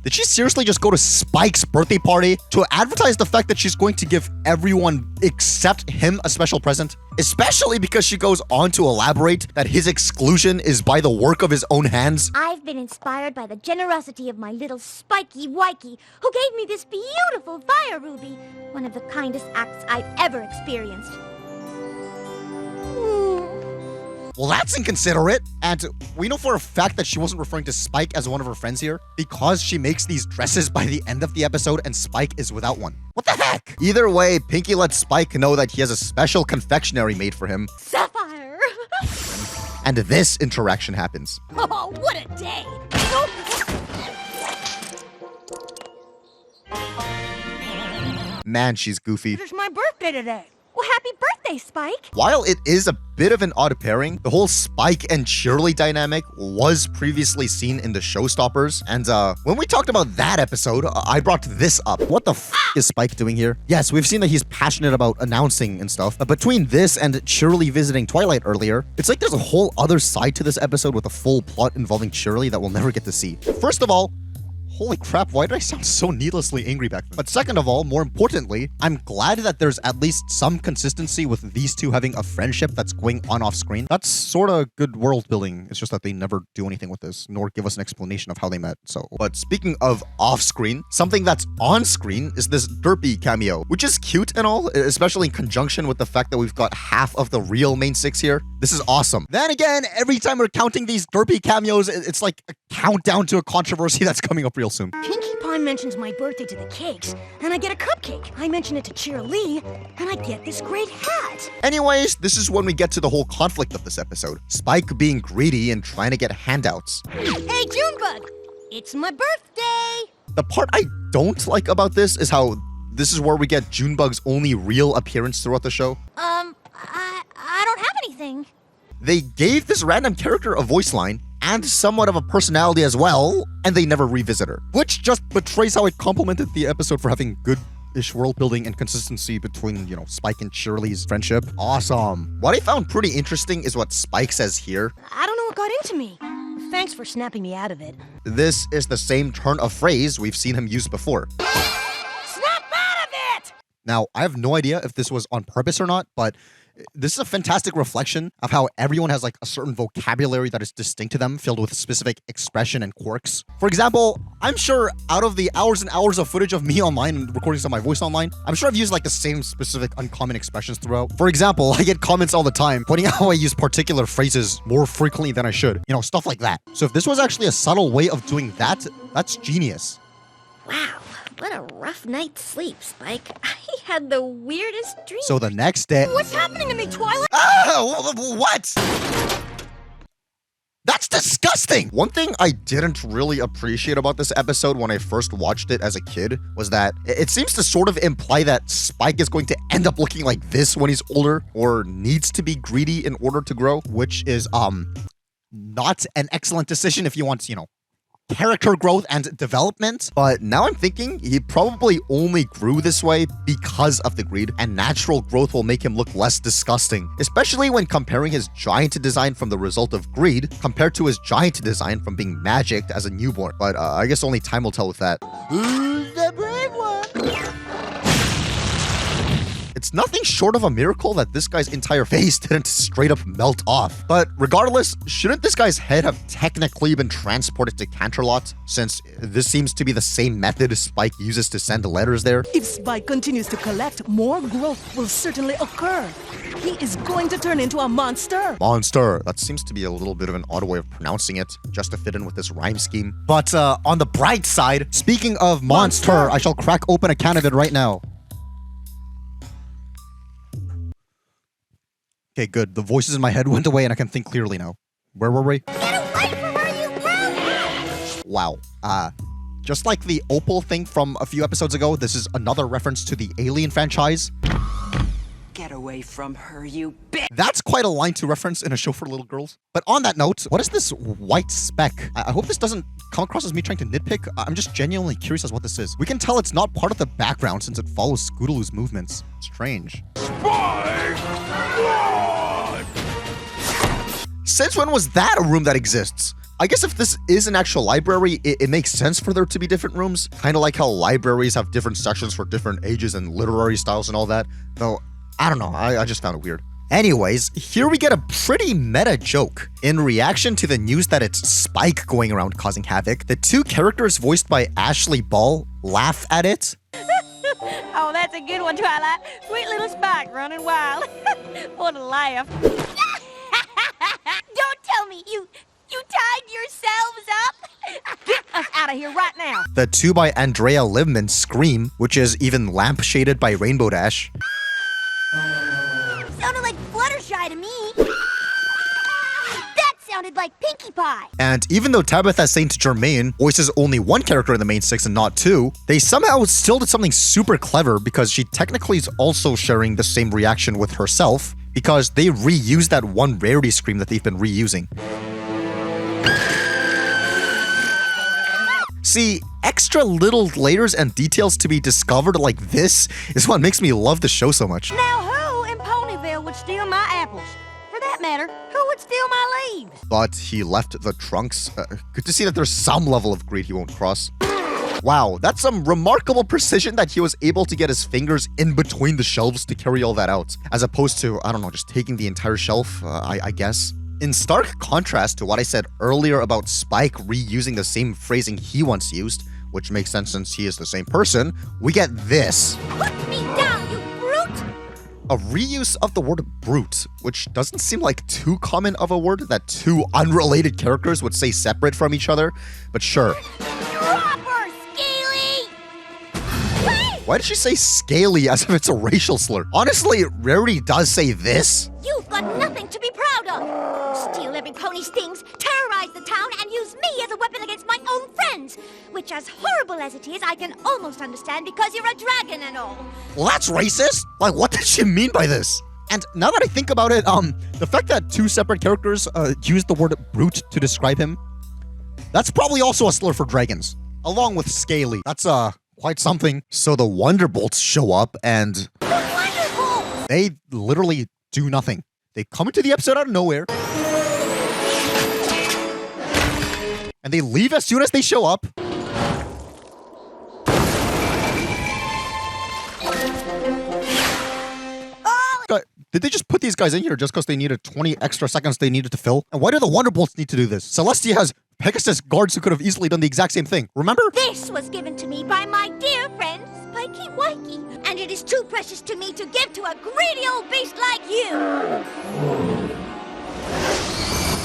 Did she seriously just go to Spike's birthday party to advertise the fact that she's going to give everyone except him a special present? Especially because she goes on to elaborate that his exclusion is by the work of his own hands. I've been inspired by the generosity of my little Spiky Wikey, who gave me this beautiful fire ruby, one of the kindest acts I've ever experienced. Well, that's inconsiderate. And we know for a fact that she wasn't referring to Spike as one of her friends here because she makes these dresses by the end of the episode and Spike is without one. What the heck? Either way, Pinky lets Spike know that he has a special confectionery made for him. Sapphire! And this interaction happens. Oh, what a day! Man, she's goofy. It's my birthday today. Well, happy birthday, Spike! While it is a bit of an odd pairing, the whole Spike and Shirley dynamic was previously seen in the Showstoppers, and when we talked about that episode, I brought this up. What the f is Spike doing here? Yes, we've seen that he's passionate about announcing and stuff, but between this and Shirley visiting Twilight earlier, it's like there's a whole other side to this episode with a full plot involving Shirley that we'll never get to see. First of all, Holy crap, why did I sound so needlessly angry back then? But second of all, more importantly, I'm glad that there's at least some consistency with these two having a friendship that's going on off screen. That's sort of good world building. It's just that they never do anything with this, nor give us an explanation of how they met, so. But speaking of off screen, something that's on screen is this Derpy cameo, which is cute and all, especially in conjunction with the fact that we've got half of the real main six here. This is awesome. Then again, every time we're counting these Derpy cameos, it's like a countdown to a controversy that's coming up real soon. Pinkie Pie mentions my birthday to the cakes, and I get a cupcake. I mention it to Cheer Lee, and I get this great hat. Anyways, this is when we get to the whole conflict of this episode. Spike being greedy and trying to get handouts. Hey, Junebug! It's my birthday! The part I don't like about this is how this is where we get Junebug's only real appearance throughout the show. I don't have anything. They gave this random character a voice line and somewhat of a personality as well, and they never revisit her. Which just betrays how it complimented the episode for having good-ish world building and consistency between, you know, Spike and Shirley's friendship. Awesome. What I found pretty interesting is what Spike says here. I don't know what got into me. Thanks for snapping me out of it. This is the same turn of phrase we've seen him use before. Snap out of it! Now, I have no idea if this was on purpose or not, but this is a fantastic reflection of how everyone has like a certain vocabulary that is distinct to them, filled with specific expression and quirks. For example, I'm sure out of the hours and hours of footage of me online and recordings of my voice online, I'm sure I've used like the same specific uncommon expressions throughout. For example, I get comments all the time pointing out how I use particular phrases more frequently than I should. You know, stuff like that. So if this was actually a subtle way of doing that, that's genius. Wow, what a rough night's sleep, Spike. I had the weirdest dream. So the next day... What's happening to me, Twilight? What? That's disgusting! One thing I didn't really appreciate about this episode when I first watched it as a kid was that it seems to sort of imply that Spike is going to end up looking like this when he's older, or needs to be greedy in order to grow, which is, not an excellent decision if you want, you know, character growth and development. But now I'm thinking he probably only grew this way because of the greed, and natural growth will make him look less disgusting, especially when comparing his giant design from the result of greed compared to his giant design from being magicked as a newborn. But I guess only time will tell with that. Who's the brave one? It's nothing short of a miracle that this guy's entire face didn't straight up melt off. But regardless, shouldn't this guy's head have technically been transported to Canterlot, since this seems to be the same method Spike uses to send letters there? If Spike continues to collect, more growth will certainly occur. He is going to turn into a monster. Monster. That seems to be a little bit of an odd way of pronouncing it, just to fit in with this rhyme scheme. But on the bright side, speaking of monster, I shall crack open a can of it right now. Okay, good. The voices in my head went away and I can think clearly now. Where were we? Get away from her, you bastard! Wow. Just like the Opal thing from a few episodes ago, this is another reference to the Alien franchise. Get away from her, you bitch! That's quite a line to reference in a show for little girls. But on that note, what is this white speck? I hope this doesn't come across as me trying to nitpick. I'm just genuinely curious as what this is. We can tell it's not part of the background since it follows Scootaloo's movements. Strange. Since when was that a room that exists? I guess if this is an actual library, it makes sense for there to be different rooms. Kind of like how libraries have different sections for different ages and literary styles and all that. Though, I don't know, I just found it weird. Anyways, here we get a pretty meta joke. In reaction to the news that it's Spike going around causing havoc, the two characters voiced by Ashley Ball laugh at it. Oh, that's a good one, Twilight. Sweet little Spike running wild. What a laugh. Don't tell me you tied yourselves up. Get us out of here right now. The two by Andrea Livman scream, which is even lampshaded by Rainbow Dash. Sounded like Fluttershy to me. That sounded like Pinkie Pie. And even though Tabitha St. Germain voices only one character in the main six and not two, they somehow still did something super clever because she technically is also sharing the same reaction with herself, because they reused that one rarity scream that they've been reusing. See, extra little layers and details to be discovered like this is what makes me love the show so much. Now who in Ponyville would steal my apples? For that matter, who would steal my leaves? But he left the trunks. Good to see that there's some level of greed he won't cross. Wow, that's some remarkable precision that he was able to get his fingers in between the shelves to carry all that out, as opposed to, I don't know, just taking the entire shelf, I guess. In stark contrast to what I said earlier about Spike reusing the same phrasing he once used, which makes sense since he is the same person, we get this. Put me down, you brute! A reuse of the word brute, which doesn't seem like too common of a word that two unrelated characters would say separate from each other, but sure. Drop her, Scaly! Why did she say scaly as if it's a racial slur? Honestly, Rarity does say this. You've got nothing to be proud of! You steal every pony's things, terrorize the town, and use me as a weapon against my own friends! Which, as horrible as it is, I can almost understand because you're a dragon and all. Well, that's racist? Like, what did she mean by this? And now that I think about it, the fact that two separate characters used the word brute to describe him, that's probably also a slur for dragons, along with scaly. That's, quite something. So the Wonderbolts show up and they literally do nothing. They come into the episode out of nowhere and they leave as soon as they show up. Did they just put these guys in here just because they needed 20 extra seconds they needed to fill? And why do the Wonderbolts need to do this? Celestia has Pegasus guards who could have easily done the exact same thing. Remember? This was given to me by my dear friend, Spiky Wikey, and it is too precious to me to give to a greedy old beast like you.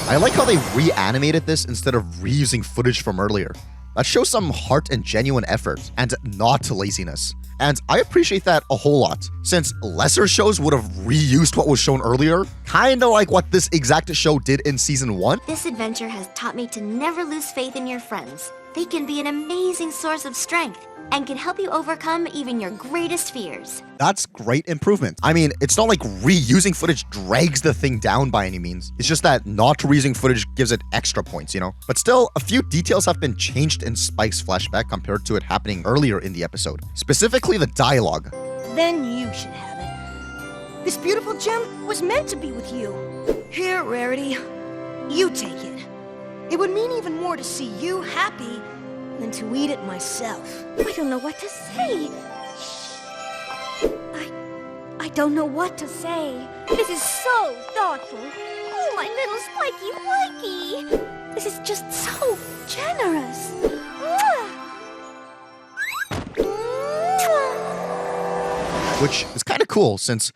I like how they reanimated this instead of reusing footage from earlier. That shows some heart and genuine effort, and not laziness. And I appreciate that a whole lot, since lesser shows would have reused what was shown earlier, kinda like what this exact show did in Season 1. This adventure has taught me to never lose faith in your friends. They can be an amazing source of strength and can help you overcome even your greatest fears. That's great improvement. I mean, it's not like reusing footage drags the thing down by any means. It's just that not reusing footage gives it extra points, you know? But still, a few details have been changed in Spike's flashback compared to it happening earlier in the episode. Specifically the dialogue. Then you should have it. This beautiful gem was meant to be with you. Here, Rarity, you take it. It would mean even more to see you happy than to eat it myself. I don't know what to say. I don't know what to say. This is so thoughtful. Oh, my little Spiky Wikey. This is just so generous. Which is kind of cool since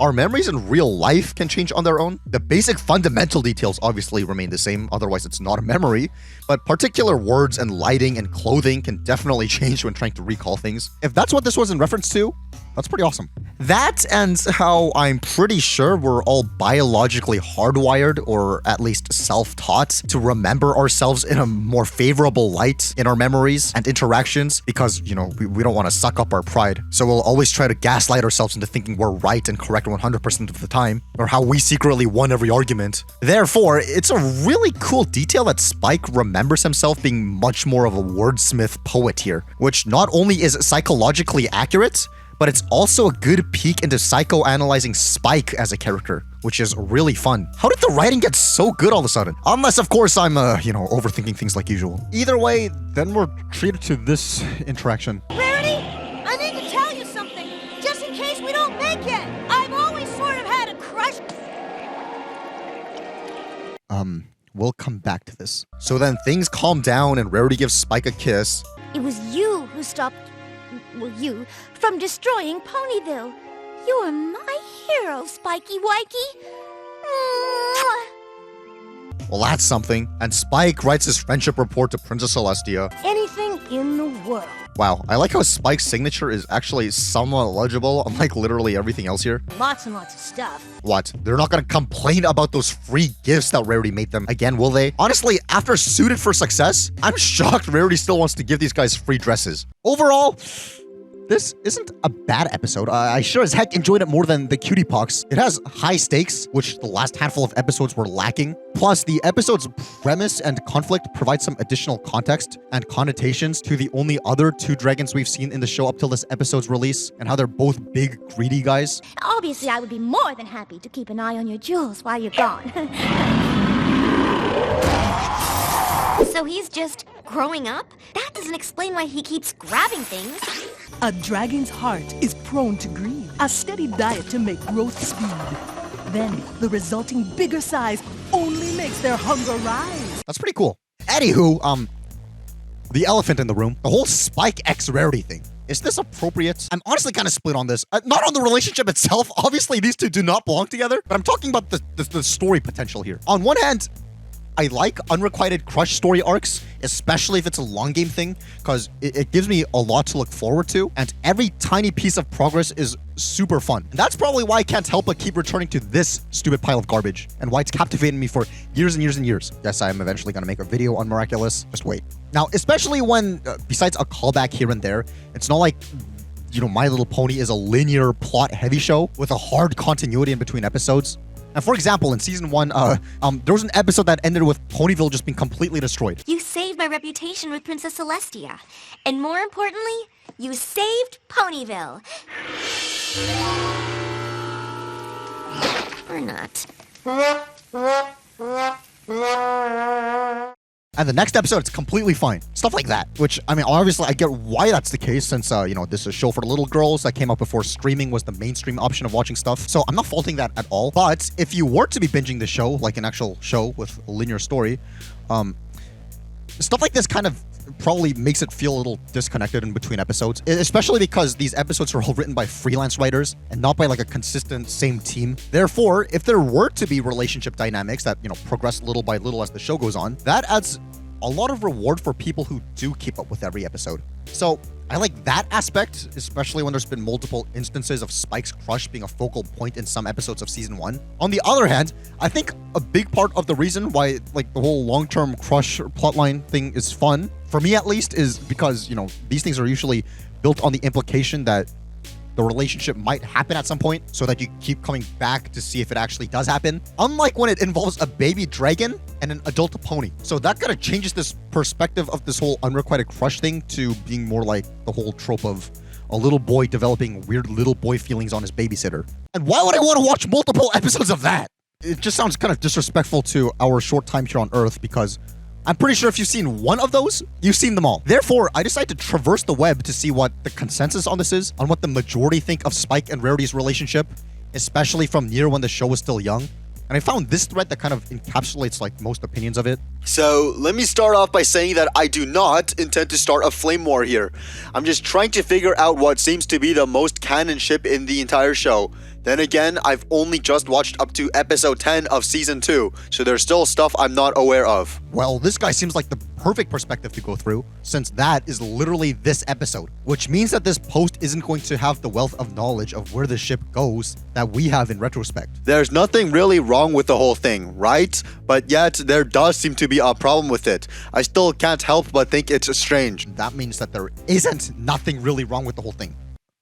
our memories in real life can change on their own. The basic fundamental details obviously remain the same, otherwise it's not a memory, but particular words and lighting and clothing can definitely change when trying to recall things. If that's what this was in reference to, that's pretty awesome. That and how I'm pretty sure we're all biologically hardwired, or at least self-taught, to remember ourselves in a more favorable light in our memories and interactions because, you know, we don't want to suck up our pride. So we'll always try to gaslight ourselves into thinking we're right and correct 100% of the time, or how we secretly won every argument. Therefore, it's a really cool detail that Spike remembers himself being much more of a wordsmith poet here, which not only is psychologically accurate, but it's also a good peek into psychoanalyzing Spike as a character, which is really fun. How did the writing get so good all of a sudden? Unless, of course, I'm, overthinking things like usual. Either way, then we're treated to this interaction. Rarity, I need to tell you something, just in case we don't make it. I've always sort of had a crush. We'll come back to this. So then things calm down and Rarity gives Spike a kiss. It was you who stopped, you, from destroying Ponyville. You are my hero, Spiky Wikey. Well, that's something. And Spike writes his friendship report to Princess Celestia. Anything in the world. Wow, I like how Spike's signature is actually somewhat legible, unlike literally everything else here. Lots and lots of stuff. What? They're not gonna complain about those free gifts that Rarity made them again, will they? Honestly, after Suited for Success, I'm shocked Rarity still wants to give these guys free dresses. Overall, this isn't a bad episode. I sure as heck enjoyed it more than the Cutie Pox. It has high stakes, which the last handful of episodes were lacking. Plus, the episode's premise and conflict provide some additional context and connotations to the only other two dragons we've seen in the show up till this episode's release, and how they're both big, greedy guys. Obviously, I would be more than happy to keep an eye on your jewels while you're gone. So he's just Growing up? That doesn't explain why he keeps grabbing things. A dragon's heart is prone to greed. A steady diet to make growth speed. Then, the resulting bigger size only makes their hunger rise. That's pretty cool. Anywho, the elephant in the room, the whole Spike X rarity thing. Is this appropriate? I'm honestly kind of split on this. Not on the relationship itself. Obviously, these two do not belong together. But I'm talking about the story potential here. On one hand, I like unrequited crush story arcs, especially if it's a long game thing, because it gives me a lot to look forward to, and every tiny piece of progress is super fun. And that's probably why I can't help but keep returning to this stupid pile of garbage, and why it's captivated me for years and years and years. Yes, I am eventually going to make a video on Miraculous. Just wait. Now, especially when, besides a callback here and there, it's not like, you know, My Little Pony is a linear plot-heavy show with a hard continuity in between episodes. And for example, in season 1, there was an episode that ended with Ponyville just being completely destroyed. You saved my reputation with Princess Celestia. And more importantly, you saved Ponyville. Or not. And the next episode, it's completely fine. Stuff like that. Which, I mean, obviously, I get why that's the case since, you know, this is a show for the little girls that came out before streaming was the mainstream option of watching stuff. So I'm not faulting that at all. But if you were to be binging the show, like an actual show with a linear story, stuff like this kind of probably makes it feel a little disconnected in between episodes, especially because these episodes are all written by freelance writers and not by like a consistent same team. Therefore, if there were to be relationship dynamics that, you know, progress little by little as the show goes on, that adds a lot of reward for people who do keep up with every episode. So I like that aspect, especially when there's been multiple instances of Spike's crush being a focal point in some episodes of season 1. On the other hand, I think a big part of the reason why like the whole long-term crush plotline thing is fun, for me at least, is because, you know, these things are usually built on the implication that the relationship might happen at some point so that you keep coming back to see if it actually does happen. Unlike when it involves a baby dragon and an adult pony. So that kind of changes this perspective of this whole unrequited crush thing to being more like the whole trope of a little boy developing weird little boy feelings on his babysitter. And why would I want to watch multiple episodes of that? It just sounds kind of disrespectful to our short time here on Earth, because I'm pretty sure if you've seen one of those, you've seen them all. Therefore, I decided to traverse the web to see what the consensus on this is, on what the majority think of Spike and Rarity's relationship, especially from near when the show was still young. And I found this thread that kind of encapsulates like most opinions of it. So let me start off by saying that I do not intend to start a flame war here. I'm just trying to figure out what seems to be the most canon ship in the entire show. Then again, I've only just watched up to episode 10 of season 2, so there's still stuff I'm not aware of. Well, this guy seems like the perfect perspective to go through, since that is literally this episode, which means that this post isn't going to have the wealth of knowledge of where the ship goes that we have in retrospect. There's nothing really wrong with the whole thing, right? But yet, there does seem to be a problem with it. I still can't help but think it's strange. That means that there isn't nothing really wrong with the whole thing.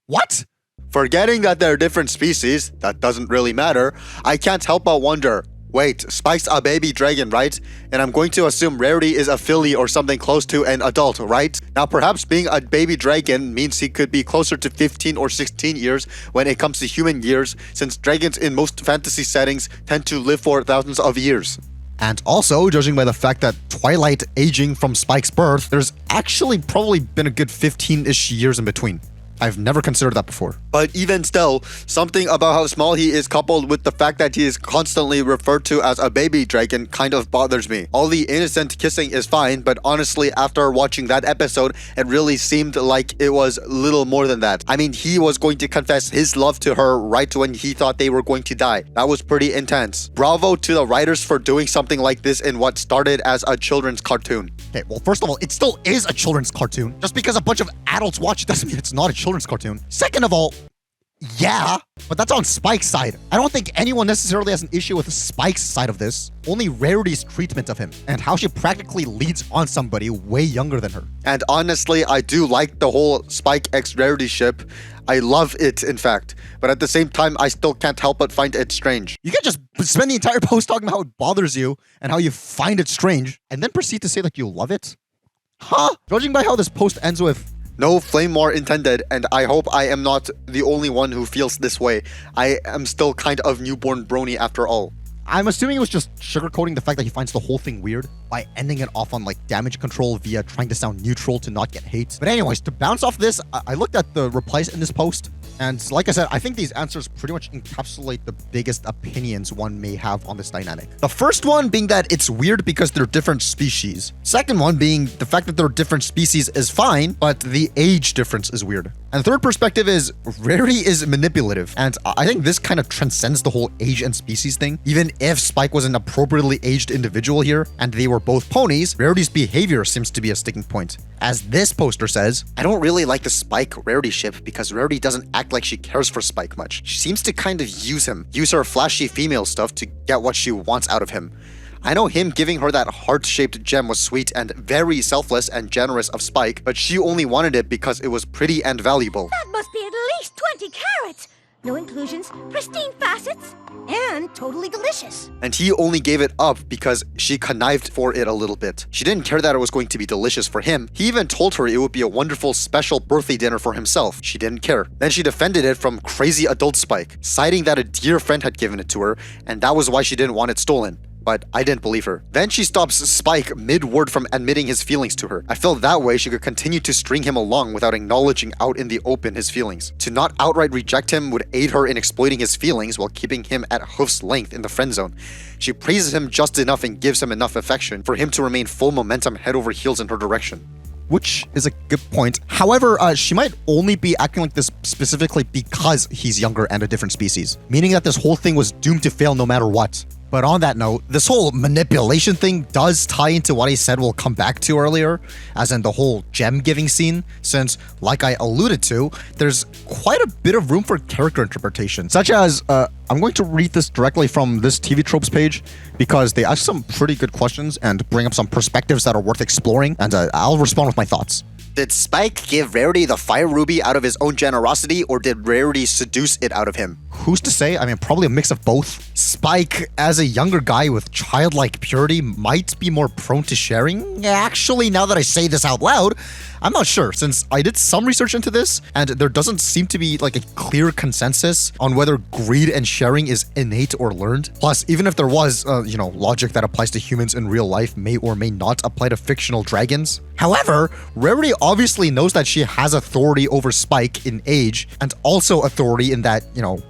What? Forgetting that they're different species, that doesn't really matter, I can't help but wonder, wait, Spike's a baby dragon, right? And I'm going to assume Rarity is a filly or something close to an adult, right? Now perhaps being a baby dragon means he could be closer to 15 or 16 years when it comes to human years, since dragons in most fantasy settings tend to live for thousands of years. And also, judging by the fact that Twilight aging from Spike's birth, there's actually probably been a good 15-ish years in between. I've never considered that before. But even still, something about how small he is coupled with the fact that he is constantly referred to as a baby dragon kind of bothers me. All the innocent kissing is fine, but honestly, after watching that episode, it really seemed like it was little more than that. I mean, he was going to confess his love to her right when he thought they were going to die. That was pretty intense. Bravo to the writers for doing something like this in what started as a children's cartoon. Okay, well, first of all, it still is a children's cartoon. Just because a bunch of adults watch it doesn't mean it's not a children's cartoon. Second of all, yeah, but that's on Spike's side. I don't think anyone necessarily has an issue with Spike's side of this. Only Rarity's treatment of him and how she practically leads on somebody way younger than her. And honestly, I do like the whole Spike x Rarity ship. I love it, in fact. But at the same time, I still can't help but find it strange. You can't just spend the entire post talking about how it bothers you and how you find it strange, and then proceed to say that you love it? Huh? Judging by how this post ends with, no flame war intended, and I hope I am not the only one who feels this way. I am still kind of newborn brony after all. I'm assuming it was just sugarcoating the fact that he finds the whole thing weird. by ending it off on like damage control via trying to sound neutral to not get hate. But anyways, to bounce off this, I looked at the replies in this post, and like I said, I think these answers pretty much encapsulate the biggest opinions one may have on this dynamic. The first one being that it's weird because they're different species. Second one being the fact that they're different species is fine, but the age difference is weird. And third perspective is Rarity is manipulative, and I think this kind of transcends the whole age and species thing. Even if Spike was an appropriately aged individual here, and they were both ponies, Rarity's behavior seems to be a sticking point. As this poster says, I don't really like the Spike-Rarity ship because Rarity doesn't act like she cares for Spike much. She seems to kind of use him, use her flashy female stuff to get what she wants out of him. I know him giving her that heart-shaped gem was sweet and very selfless and generous of Spike, but she only wanted it because it was pretty and valuable. That must be at least 20 carats. No inclusions, pristine facets, and totally delicious. And he only gave it up because she connived for it a little bit. She didn't care that it was going to be delicious for him. He even told her it would be a wonderful special birthday dinner for himself. She didn't care. Then she defended it from crazy adult Spike, citing that a dear friend had given it to her, and that was why she didn't want it stolen. But I didn't believe her. Then she stops Spike mid-word from admitting his feelings to her. I felt that way she could continue to string him along without acknowledging out in the open his feelings. To not outright reject him would aid her in exploiting his feelings while keeping him at Hoof's length in the friend zone. She praises him just enough and gives him enough affection for him to remain full momentum head over heels in her direction. Which is a good point. However, she might only be acting like this specifically because he's younger and a different species, meaning that this whole thing was doomed to fail no matter what. But on that note, this whole manipulation thing does tie into what I said we'll come back to earlier, as in the whole gem giving scene, since, like I alluded to, there's quite a bit of room for character interpretation, such as, I'm going to read this directly from this TV Tropes page, because they ask some pretty good questions and bring up some perspectives that are worth exploring, and I'll respond with my thoughts. Did Spike give Rarity the fire ruby out of his own generosity, or did Rarity seduce it out of him? Who's to say? I mean, probably a mix of both. Spike, as a younger guy with childlike purity, might be more prone to sharing. Actually, now that I say this out loud, I'm not sure, since I did some research into this, and there doesn't seem to be like a clear consensus on whether greed and sharing is innate or learned. Plus, even if there was, logic that applies to humans in real life may or may not apply to fictional dragons. However, Rarity obviously knows that she has authority over Spike in age, and also authority in that,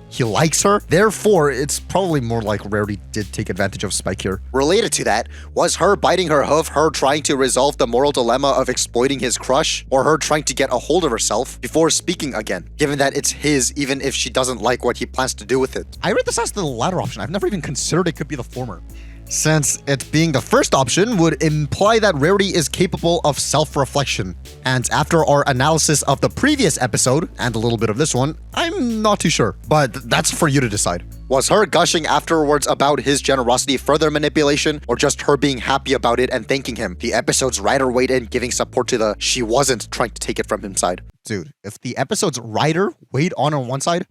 he likes her. Therefore, it's probably more like Rarity did take advantage of Spike here. Related to that, was her biting her hoof her trying to resolve the moral dilemma of exploiting his crush, or her trying to get a hold of herself before speaking again, given that it's his even if she doesn't like what he plans to do with it? I read this as the latter option. I've never even considered it could be the former, since it being the first option would imply that Rarity is capable of self-reflection. And after our analysis of the previous episode, and a little bit of this one, I'm not too sure. But that's for you to decide. Was her gushing afterwards about his generosity further manipulation, or just her being happy about it and thanking him? The episode's writer weighed in, giving support to the she wasn't trying to take it from him side. Dude, if the episode's writer weighed on one side,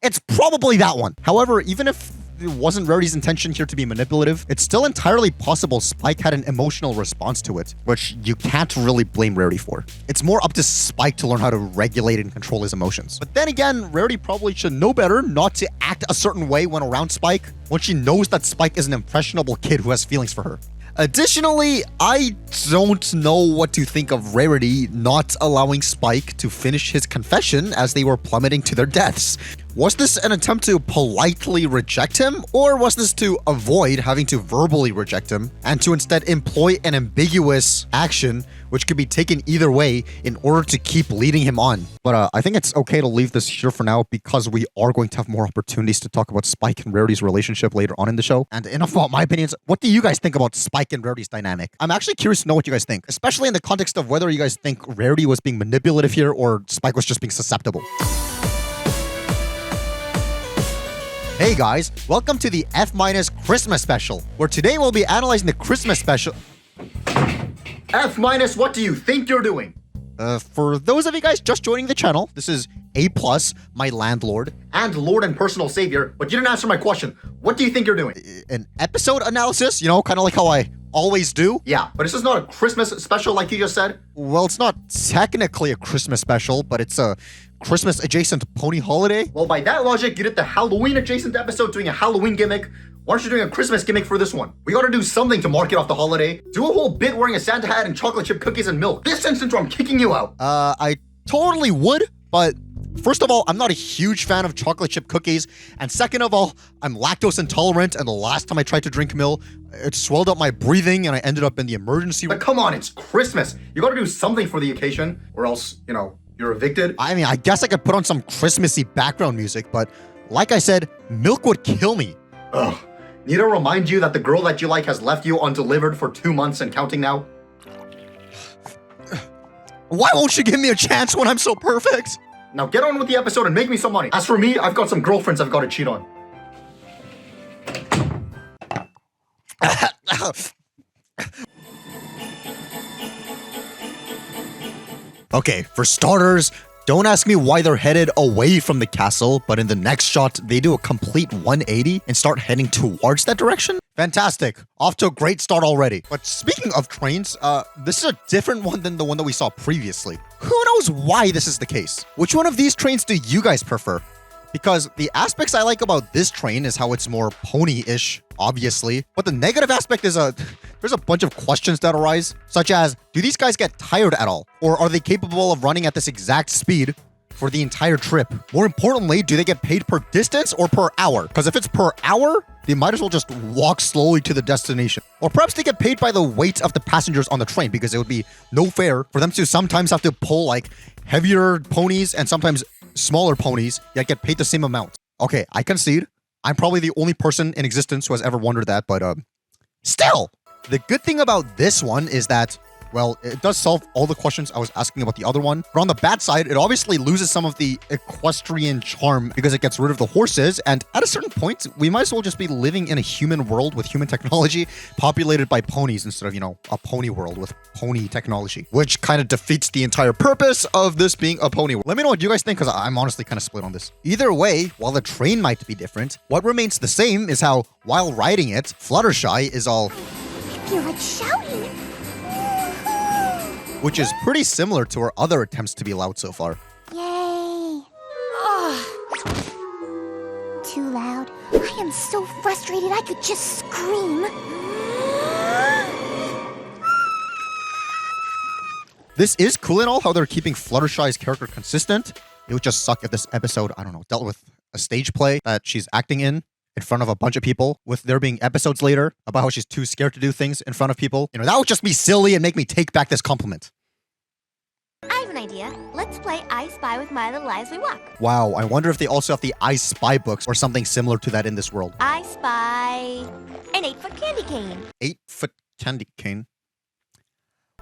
it's probably that one. However, even if it wasn't Rarity's intention here to be manipulative, it's still entirely possible Spike had an emotional response to it, which you can't really blame Rarity for. It's more up to Spike to learn how to regulate and control his emotions. But then again, Rarity probably should know better not to act a certain way when around Spike, when she knows that Spike is an impressionable kid who has feelings for her. Additionally, I don't know what to think of Rarity not allowing Spike to finish his confession as they were plummeting to their deaths. Was this an attempt to politely reject him, or was this to avoid having to verbally reject him and to instead employ an ambiguous action which could be taken either way in order to keep leading him on? But I think it's okay to leave this here for now because we are going to have more opportunities to talk about Spike and Rarity's relationship later on in the show. And enough about my opinions. What do you guys think about Spike and Rarity's dynamic? I'm actually curious to know what you guys think, especially in the context of whether you guys think Rarity was being manipulative here or Spike was just being susceptible. Hey guys, welcome to the F- Christmas special, where today we'll be analyzing the Christmas special. F-, what do you think you're doing? For those of you guys just joining the channel, this is A+, my landlord, and lord and personal savior, but you didn't answer my question. What do you think you're doing? An episode analysis, kind of like how I always do? Yeah, but this is not a Christmas special like you just said. Well, it's not technically a Christmas special, but it's a Christmas adjacent pony holiday. Well, by that logic, you did the Halloween adjacent episode doing a Halloween gimmick, Why aren't you doing a Christmas gimmick for this one? We gotta do something to mark it off the holiday. Do a whole bit wearing a Santa hat and chocolate chip cookies and milk. This instance, I'm kicking you out. I totally would, but first of all, I'm not a huge fan of chocolate chip cookies. And second of all, I'm lactose intolerant. And the last time I tried to drink milk, it swelled up my breathing and I ended up in the emergency room. But come on, it's Christmas. You gotta do something for the occasion or else, you know, you're evicted. I mean, I guess I could put on some Christmassy background music, but like I said, milk would kill me. Ugh. Need to remind you that the girl that you like has left you undelivered for 2 months and counting now? Why won't you give me a chance when I'm so perfect? Now get on with the episode and make me some money. As for me, I've got some girlfriends I've got to cheat on. Okay, for starters, don't ask me why they're headed away from the castle, but in the next shot, they do a complete 180 and start heading towards that direction. Fantastic. Off to a great start already. But speaking of trains, this is a different one than the one that we saw previously. Who knows why this is the case? Which one of these trains do you guys prefer? Because the aspects I like about this train is how it's more pony-ish, obviously. But the negative aspect is there's a bunch of questions that arise, such as, do these guys get tired at all? Or are they capable of running at this exact speed for the entire trip? More importantly, do they get paid per distance or per hour? Because if it's per hour, they might as well just walk slowly to the destination. Or perhaps they get paid by the weight of the passengers on the train, because it would be no fair for them to sometimes have to pull like heavier ponies and sometimes smaller ponies, yet get paid the same amount. Okay, I concede. I'm probably the only person in existence who has ever wondered that, but still! The good thing about this one is that, well, it does solve all the questions I was asking about the other one. But on the bad side, it obviously loses some of the equestrian charm because it gets rid of the horses. And at a certain point, we might as well just be living in a human world with human technology populated by ponies instead of, you know, a pony world with pony technology, which kind of defeats the entire purpose of this being a pony world. Let me know what you guys think, because I'm honestly kind of split on this. Either way, while the train might be different, what remains the same is how, while riding it, Fluttershy is all... I feel like shouting. Which is pretty similar to her other attempts to be loud so far. Yay. Too loud. I am so frustrated I could just scream. This is cool and all how they're keeping Fluttershy's character consistent. It would just suck if this episode, I don't know, dealt with a stage play that she's acting in front of a bunch of people, with there being episodes later about how she's too scared to do things in front of people. You know, that would just be silly and make me take back this compliment. I have an idea. Let's play I Spy with My Little Eye as we walk. Wow, I wonder if they also have the I Spy books or something similar to that in this world. I spy an 8-foot candy cane. 8-foot candy cane?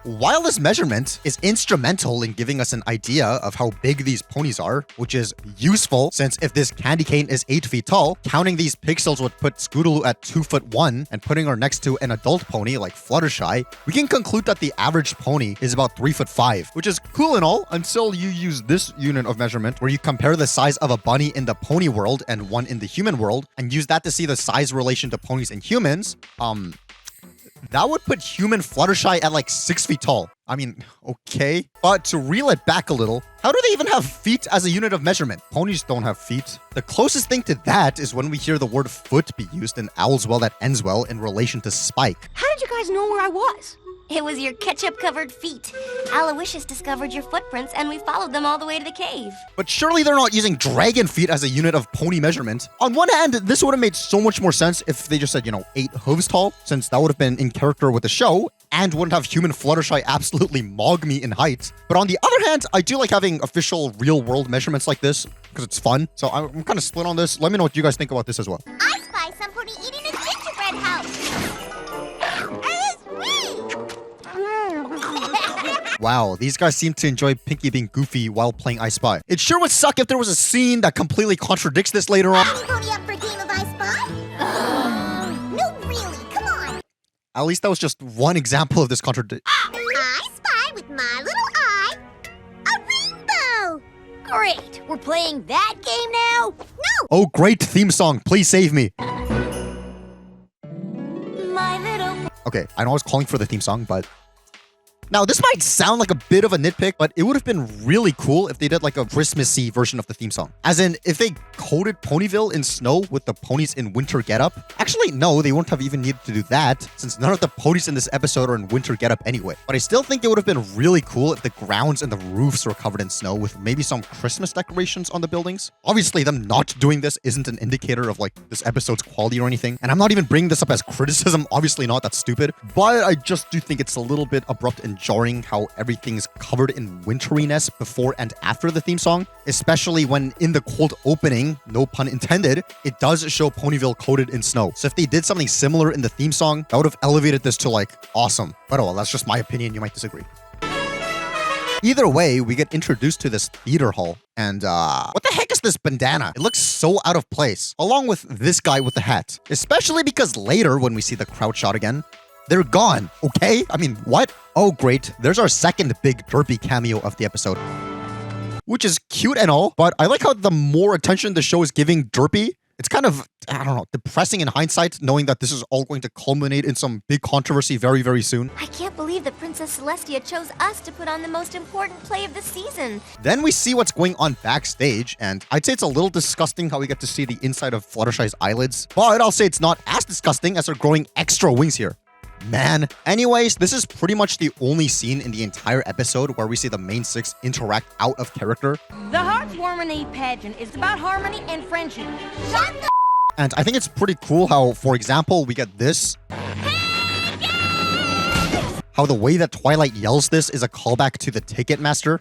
While this measurement is instrumental in giving us an idea of how big these ponies are, which is useful since if this candy cane is 8 feet tall, counting these pixels would put Scootaloo at 2'1", and putting her next to an adult pony like Fluttershy, we can conclude that the average pony is about 3'5", which is cool and all until you use this unit of measurement where you compare the size of a bunny in the pony world and one in the human world and use that to see the size relation to ponies and humans. That would put human Fluttershy at like 6 feet tall. I mean, okay. But to reel it back a little, how do they even have feet as a unit of measurement? Ponies don't have feet. The closest thing to that is when we hear the word foot be used in Owl's Well That Ends Well in relation to Spike. How did you guys know where I was? It was your ketchup-covered feet. Aloysius discovered your footprints, and we followed them all the way to the cave. But surely they're not using dragon feet as a unit of pony measurement. On one hand, this would have made so much more sense if they just said, you know, 8 hooves tall, since that would have been in character with the show, and wouldn't have human Fluttershy absolutely mog me in height. But on the other hand, I do like having official real-world measurements like this, because it's fun. So I'm kind of split on this. Let me know what you guys think about this as well. I spy some pony eating a gingerbread house. Wow, these guys seem to enjoy Pinky being goofy while playing I Spy. It sure would suck if there was a scene that completely contradicts this later on. Pony up for a game of I Spy? No, really, come on. At least that was just one example of this contradiction. I spy with my little eye a rainbow. Great, we're playing that game now? No. Oh, great theme song. Please save me. My little... Okay, I know I was calling for the theme song, but Now, this might sound like a bit of a nitpick, but it would have been really cool if they did like a Christmassy version of the theme song. As in, if they coated Ponyville in snow with the ponies in winter getup. Actually, no, they wouldn't have even needed to do that, since none of the ponies in this episode are in winter getup anyway. But I still think it would have been really cool if the grounds and the roofs were covered in snow with maybe some Christmas decorations on the buildings. Obviously, them not doing this isn't an indicator of like this episode's quality or anything. And I'm not even bringing this up as criticism. Obviously not, that's stupid. But I just do think it's a little bit abrupt and jarring how everything's covered in winteriness before and after the theme song, especially when in the cold opening, no pun intended, it does show Ponyville coated in snow. So if they did something similar in the theme song, that would have elevated this to like awesome. But oh well, that's just my opinion. You might disagree. Either way, we get introduced to this theater hall, and what the heck is this bandana? It looks so out of place, along with this guy with the hat. Especially because later, when we see the crowd shot again, they're gone, okay? I mean, what? Oh, great. There's our second big derpy cameo of the episode. Which is cute and all, but I like how the more attention the show is giving derpy, it's kind of, I don't know, depressing in hindsight, knowing that this is all going to culminate in some big controversy very, very soon. I can't believe that Princess Celestia chose us to put on the most important play of the season. Then we see what's going on backstage, and I'd say it's a little disgusting how we get to see the inside of Fluttershy's eyelids, but I'll say it's not as disgusting as they're growing extra wings here. Man. Anyways, this is pretty much the only scene in the entire episode where we see the main six interact out of character. The Heartwarmony pageant is about harmony and friendship. Shut the And I think it's pretty cool how, for example, we get this. How the way that Twilight yells this is a callback to the Ticketmaster.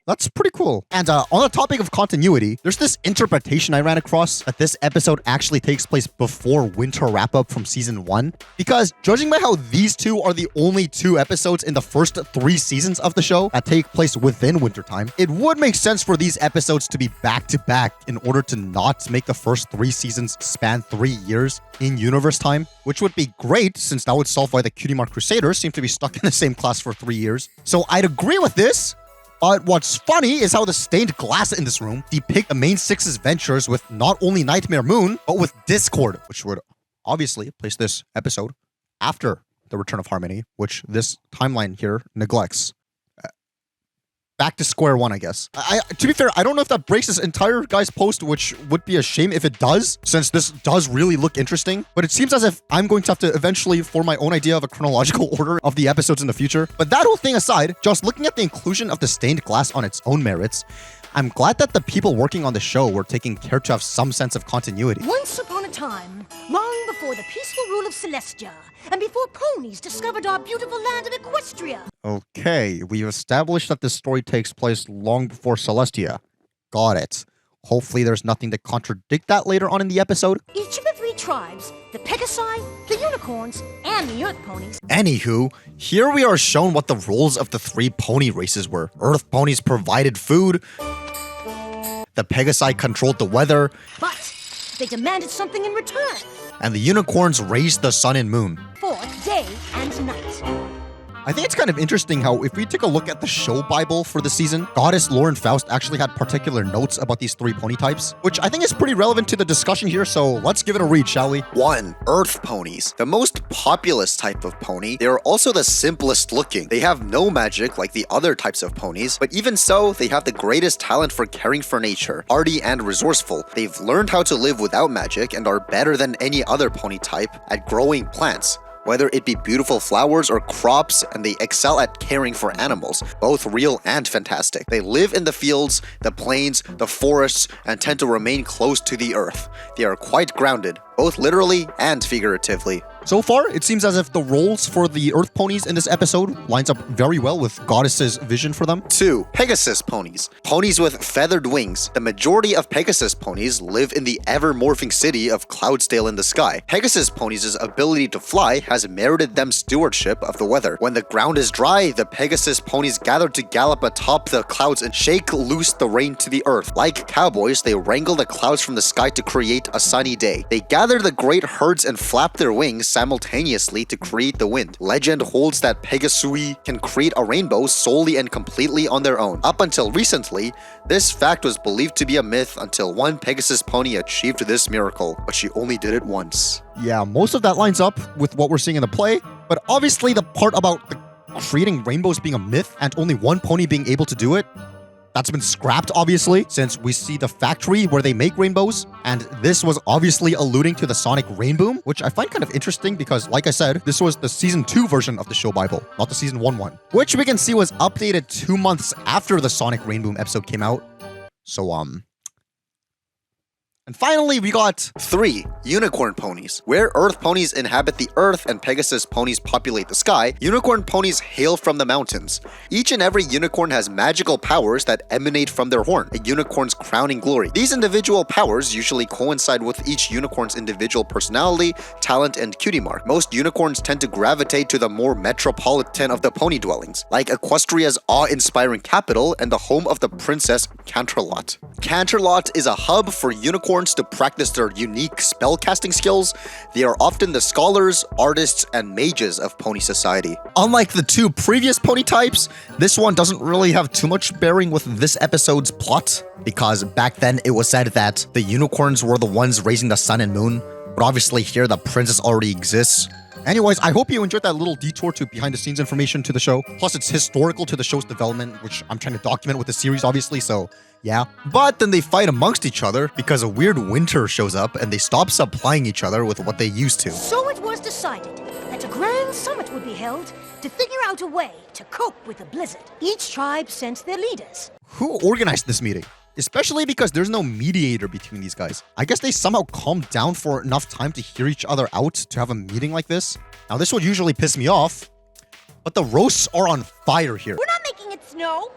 That's pretty cool. And on the topic of continuity, there's this interpretation I ran across that this episode actually takes place before winter wrap-up from season 1. Because judging by how these two are the only 2 episodes in the first 3 seasons of the show that take place within wintertime, it would make sense for these episodes to be back-to-back in order to not make the first 3 seasons span 3 years in universe time, which would be great since that would solve why the Cutie Mark Crusaders seem to be stuck in the same class for 3 years. So I'd agree with this. But what's funny is how the stained glass in this room depict the main six's ventures with not only Nightmare Moon, but with Discord, which would obviously place this episode after the return of Harmony, which this timeline here neglects. Back to square one, I guess. To be fair, I don't know if that breaks this entire guy's post, which would be a shame if it does, since this does really look interesting. But it seems as if I'm going to have to eventually form my own idea of a chronological order of the episodes in the future. But that whole thing aside, just looking at the inclusion of the stained glass on its own merits, I'm glad that the people working on the show were taking care to have some sense of continuity. Once upon a time, long before the peaceful rule of Celestia, and before ponies discovered our beautiful land of Equestria. Okay, we've established that this story takes place long before Celestia. Got it. Hopefully there's nothing to contradict that later on in the episode. Each of the 3 tribes, the Pegasi, the Unicorns, and the Earth Ponies. Anywho, here we are shown what the roles of the 3 pony races were. Earth ponies provided food. The Pegasi controlled the weather. But they demanded something in return. And the unicorns raised the sun and moon. For day and night. I think it's kind of interesting how if we take a look at the show Bible for the season, Goddess Lauren Faust actually had particular notes about these 3 pony types, which I think is pretty relevant to the discussion here, so let's give it a read, shall we? 1. Earth ponies. The most populous type of pony. They are also the simplest looking. They have no magic like the other types of ponies, but even so, they have the greatest talent for caring for nature, hardy and resourceful. They've learned how to live without magic and are better than any other pony type at growing plants. Whether it be beautiful flowers or crops, and they excel at caring for animals, both real and fantastic. They live in the fields, the plains, the forests, and tend to remain close to the earth. They are quite grounded, both literally and figuratively. So far, it seems as if the roles for the Earth ponies in this episode lines up very well with Goddess's vision for them. 2. Pegasus ponies. Ponies with feathered wings. The majority of Pegasus ponies live in the ever-morphing city of Cloudsdale in the sky. Pegasus ponies' ability to fly has merited them stewardship of the weather. When the ground is dry, the Pegasus ponies gather to gallop atop the clouds and shake loose the rain to the earth. Like cowboys, they wrangle the clouds from the sky to create a sunny day. They gather gather the great herds and flap their wings simultaneously to create the wind. Legend holds that Pegasui can create a rainbow solely and completely on their own. Up until recently, this fact was believed to be a myth until one Pegasus pony achieved this miracle, but she only did it once. Yeah, most of that lines up with what we're seeing in the play, but obviously the part about creating rainbows being a myth and only one pony being able to do it, that's been scrapped, obviously, since we see the factory where they make rainbows, and this was obviously alluding to the Sonic Rainboom, which I find kind of interesting because, like I said, this was the Season 2 version of the show Bible, not the Season 1 one, which we can see was updated 2 months after the Sonic Rainboom episode came out. So, And finally, we got 3 unicorn ponies. Where Earth ponies inhabit the earth and Pegasus ponies populate the sky, unicorn ponies hail from the mountains. Each and every unicorn has magical powers that emanate from their horn, a unicorn's crowning glory. These individual powers usually coincide with each unicorn's individual personality, talent, and cutie mark. Most unicorns tend to gravitate to the more metropolitan of the pony dwellings, like Equestria's awe-inspiring capital and the home of the princess Canterlot. Canterlot is a hub for unicorns to practice their unique spellcasting skills. They are often the scholars, artists, and mages of pony society. Unlike the 2 previous pony types, this one doesn't really have too much bearing with this episode's plot, because back then it was said that the unicorns were the ones raising the sun and moon, but obviously here the princess already exists. Anyways, I hope you enjoyed that little detour to behind-the-scenes information to the show. Plus, it's historical to the show's development, which I'm trying to document with the series, obviously, so yeah. But then they fight amongst each other because a weird winter shows up and they stop supplying each other with what they used to. So it was decided that a grand summit would be held to figure out a way to cope with the blizzard. Each tribe sent their leaders. Who organized this meeting? Especially because there's no mediator between these guys. I guess they somehow calmed down for enough time to hear each other out to have a meeting like this. Now, this would usually piss me off, but the roasts are on fire here. We're not making it snow.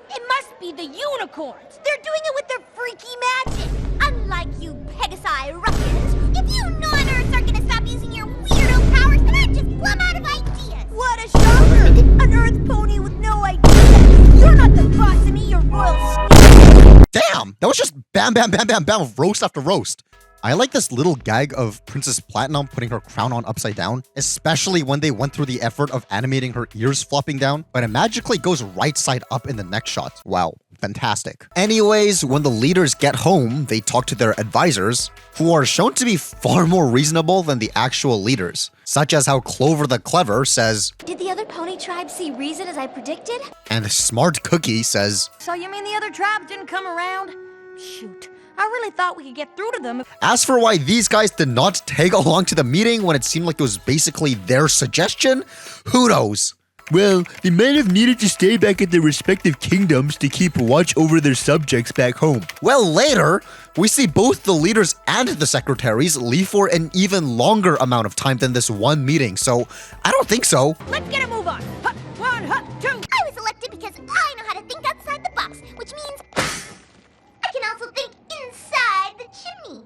It must be the unicorns. They're doing it with their freaky magic. Unlike you Pegasi ruffians, if you non-Earths are gonna stop using your weirdo powers, then I'm just plumb out of ideas. What a shocker! An Earth pony with no ideas. You're not the boss of me, you royal sneak. Damn! That was just bam, bam, bam, bam, bam, roast after roast. I like this little gag of Princess Platinum putting her crown on upside down, especially when they went through the effort of animating her ears flopping down, but it magically goes right side up in the next shot. Wow, fantastic. Anyways, when the leaders get home, they talk to their advisors, who are shown to be far more reasonable than the actual leaders, such as how Clover the Clever says, Did the other pony tribe see reason as I predicted? and Smart Cookie says, So you mean the other tribes didn't come around? Shoot, I really thought we could get through to them. As for why these guys did not tag along to the meeting when it seemed like it was basically their suggestion, who knows? Well, they might have needed to stay back at their respective kingdoms to keep watch over their subjects back home. Well, later, we see both the leaders and the secretaries leave for an even longer amount of time than this one meeting, so I don't think so. Let's get a move on. Hut, 1, hut, 2. I was elected because I know how to think outside the box, which means I can also think inside the chimney.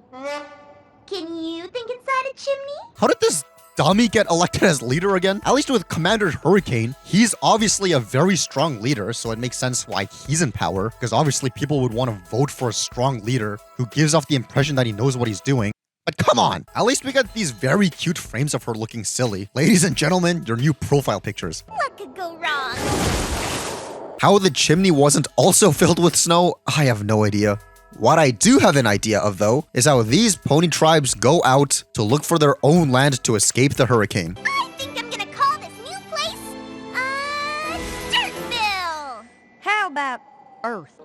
Can you think inside a chimney? How did this dummy get elected as leader again? At least with Commander Hurricane, he's obviously a very strong leader, so it makes sense why he's in power, because obviously people would want to vote for a strong leader who gives off the impression that he knows what he's doing. But come on, at least we got these very cute frames of her looking silly. Ladies and gentlemen, your new profile pictures. What could go wrong? How the chimney wasn't also filled with snow, I have no idea. What I do have an idea of, though, is how these pony tribes go out to look for their own land to escape the hurricane. I think I'm gonna call this new place, Dirtville. How about Earth?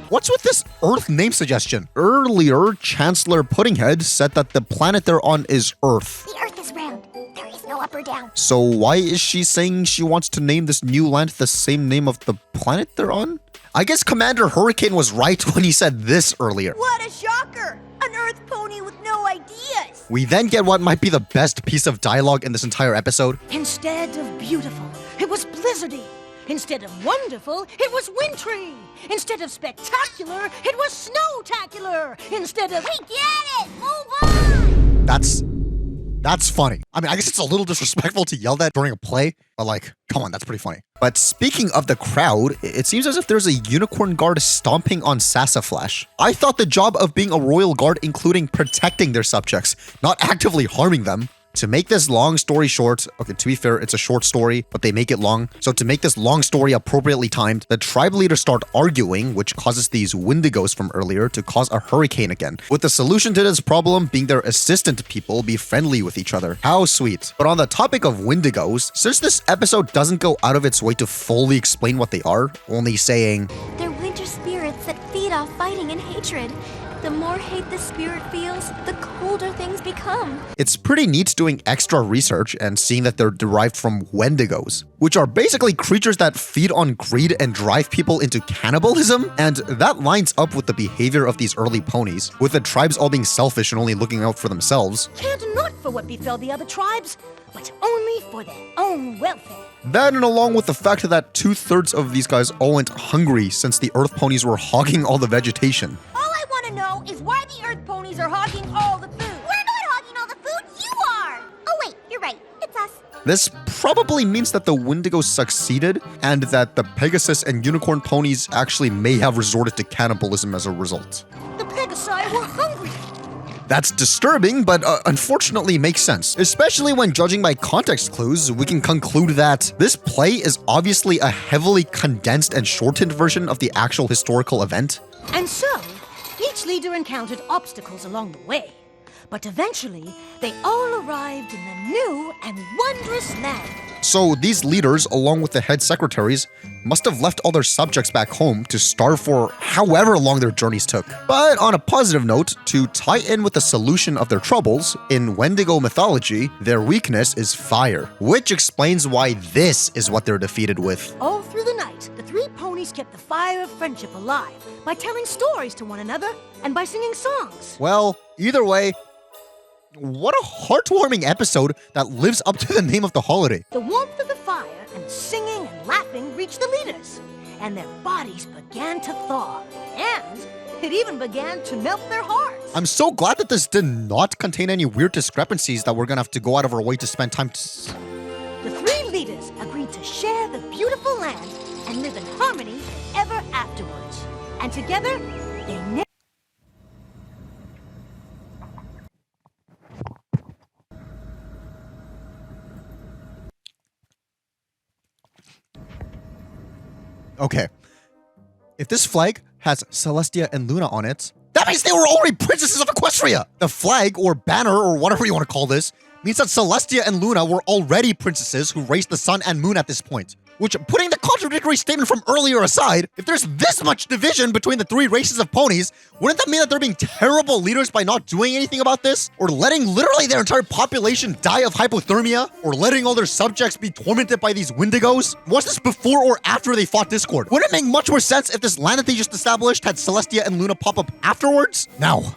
What's with this Earth name suggestion? Earlier, Chancellor Puddinghead said that the planet they're on is Earth. The Earth is round. There is no up or down. So why is she saying she wants to name this new land the same name of the planet they're on? I guess Commander Hurricane was right when he said this earlier. What a shocker! An Earth pony with no ideas. We then get what might be the best piece of dialogue in this entire episode. Instead of beautiful, it was blizzardy. Instead of wonderful, it was wintry. Instead of spectacular, it was snowtacular. Instead of... We get it! Move on! That's That's funny. I mean, I guess it's a little disrespectful to yell that during a play, but like, come on, that's pretty funny. But speaking of the crowd, it seems as if there's a unicorn guard stomping on Sassaflash. I thought the job of being a royal guard including protecting their subjects, not actively harming them. To make this long story short, okay, to be fair, it's a short story, but they make it long. So to make this long story appropriately timed, the tribe leaders start arguing, which causes these Wendigos from earlier to cause a hurricane again. With the solution to this problem being their assistant people be friendly with each other. How sweet. But on the topic of Wendigos, since this episode doesn't go out of its way to fully explain what they are, only saying, They're winter spirits that feed off fighting and hatred. The more hate the spirit feels, the colder things become. It's pretty neat doing extra research and seeing that they're derived from Wendigos, which are basically creatures that feed on greed and drive people into cannibalism, and that lines up with the behavior of these early ponies, with the tribes all being selfish and only looking out for themselves. Cared not for what befell the other tribes, but only for their own welfare. That, and along with the fact that 2/3 of these guys all went hungry since the earth ponies were hogging all the vegetation. All I want to know is why the earth ponies are hogging all the food. We're not hogging all the food, you are! Oh wait, you're right, it's us. This probably means that the Wendigos succeeded, and that the Pegasus and Unicorn ponies actually may have resorted to cannibalism as a result. The Pegasi were hungry. That's disturbing, but unfortunately makes sense. Especially when judging by context clues, we can conclude that this play is obviously a heavily condensed and shortened version of the actual historical event. And so, each leader encountered obstacles along the way. But eventually, they all arrived in the new and wondrous land. So these leaders, along with the head secretaries, must have left all their subjects back home to starve for however long their journeys took. But on a positive note, to tie in with the solution of their troubles, in Wendigo mythology, their weakness is fire, which explains why this is what they're defeated with. All through the night, the three ponies kept the fire of friendship alive by telling stories to one another and by singing songs. Well, either way, what a heartwarming episode that lives up to the name of the holiday. The warmth of the fire and singing and laughing reached the leaders, and their bodies began to thaw, and it even began to melt their hearts. I'm so glad that this did not contain any weird discrepancies that we're gonna have to go out of our way to spend time The three leaders agreed to share the beautiful land and live in harmony ever afterwards. And together, they never... Okay. If this flag has Celestia and Luna on it, that means they were already princesses of Equestria! The flag, or banner, or whatever you want to call this, means that Celestia and Luna were already princesses who raised the sun and moon at this point. Which, putting the contradictory statement from earlier aside, if there's this much division between the three races of ponies, wouldn't that mean that they're being terrible leaders by not doing anything about this? Or letting literally their entire population die of hypothermia? Or letting all their subjects be tormented by these Wendigos? Was this before or after they fought Discord? Wouldn't it make much more sense if this land that they just established had Celestia and Luna pop up afterwards? Now,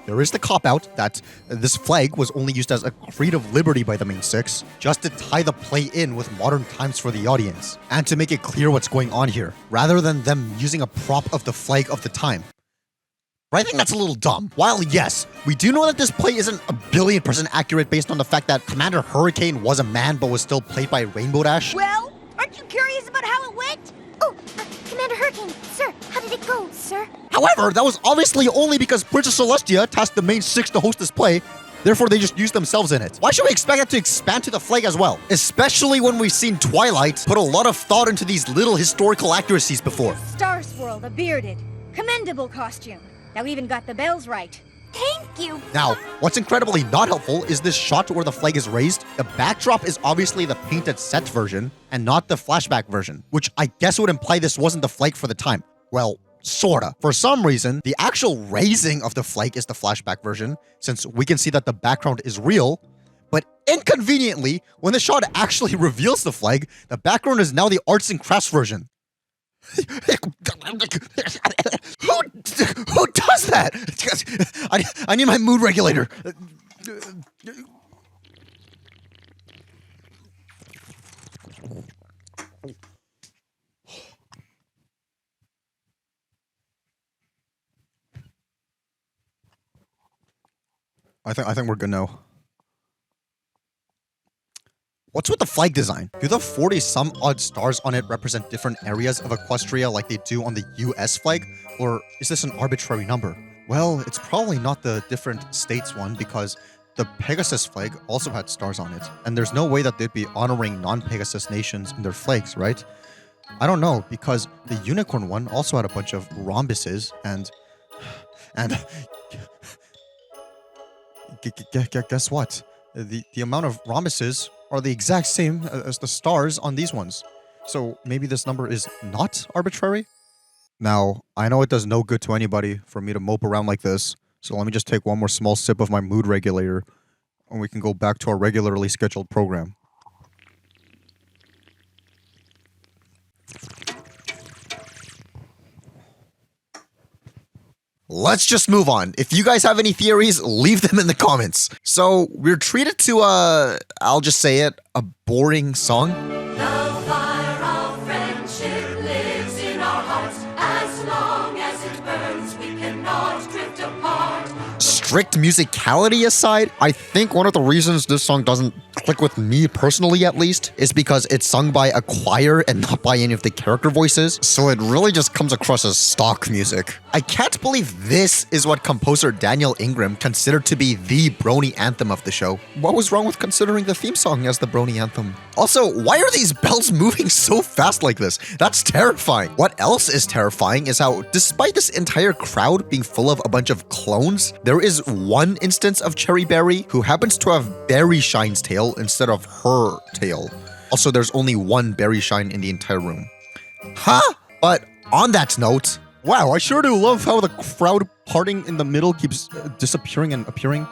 there is the cop-out that this flag was only used as a creed of liberty by the main six, just to tie the play in with modern times for the audience, and to make it clear what's going on here, rather than them using a prop of the flag of the time. But I think that's a little dumb. While yes, we do know that this play isn't 1,000,000,000% accurate based on the fact that Commander Hurricane was a man but was still played by Rainbow Dash. Well, aren't you curious about how it went? Oh, Commander Hurricane, sir, how did it go, sir? However, that was obviously only because Princess Celestia tasked the main six to host this play, therefore they just used themselves in it. Why should we expect that to expand to the flag as well? Especially when we've seen Twilight put a lot of thought into these little historical accuracies before. Star Swirl, the bearded. Commendable costume. Now even got the bells right. Thank you. Now, what's incredibly not helpful is this shot where the flag is raised. The backdrop is obviously the painted set version and not the flashback version, which I guess would imply this wasn't the flag for the time. Well, sorta. For some reason, the actual raising of the flag is the flashback version, since we can see that the background is real, but inconveniently, when the shot actually reveals the flag, the background is now the arts and crafts version. Who does that? I need my mood regulator. I think we're good now. What's with the flag design? Do the 40-some odd stars on it represent different areas of Equestria like they do on the US flag? Or is this an arbitrary number? Well, it's probably not the different states one because the Pegasus flag also had stars on it. And there's no way that they'd be honoring non-Pegasus nations in their flags, right? I don't know, because the Unicorn one also had a bunch of rhombuses and guess what? The amount of rhombuses are the exact same as the stars on these ones. So maybe this number is not arbitrary? Now, I know it does no good to anybody for me to mope around like this, so let me just take one more small sip of my mood regulator and we can go back to our regularly scheduled program. Let's just move on. If you guys have any theories, leave them in the comments. So, we're treated to I'll just say it, a boring song. The fire of friendship lives in our hearts. As long as it burns, we cannot drift apart. Strict musicality aside, I think one of the reasons this song doesn't click with me personally at least is because it's sung by a choir and not by any of the character voices, so it really just comes across as stock music. I can't believe this is what composer Daniel Ingram considered to be the brony anthem of the show. What was wrong with considering the theme song as the brony anthem? Also, why are these bells moving so fast like this? That's terrifying. What else is terrifying is how, despite this entire crowd being full of a bunch of clones, there is one instance of Cherry Berry who happens to have Berry Shine's tail instead of her tail. Also, there's only one Berry Shine in the entire room. Huh? But on that note, wow, I sure do love how the crowd parting in the middle keeps disappearing and appearing.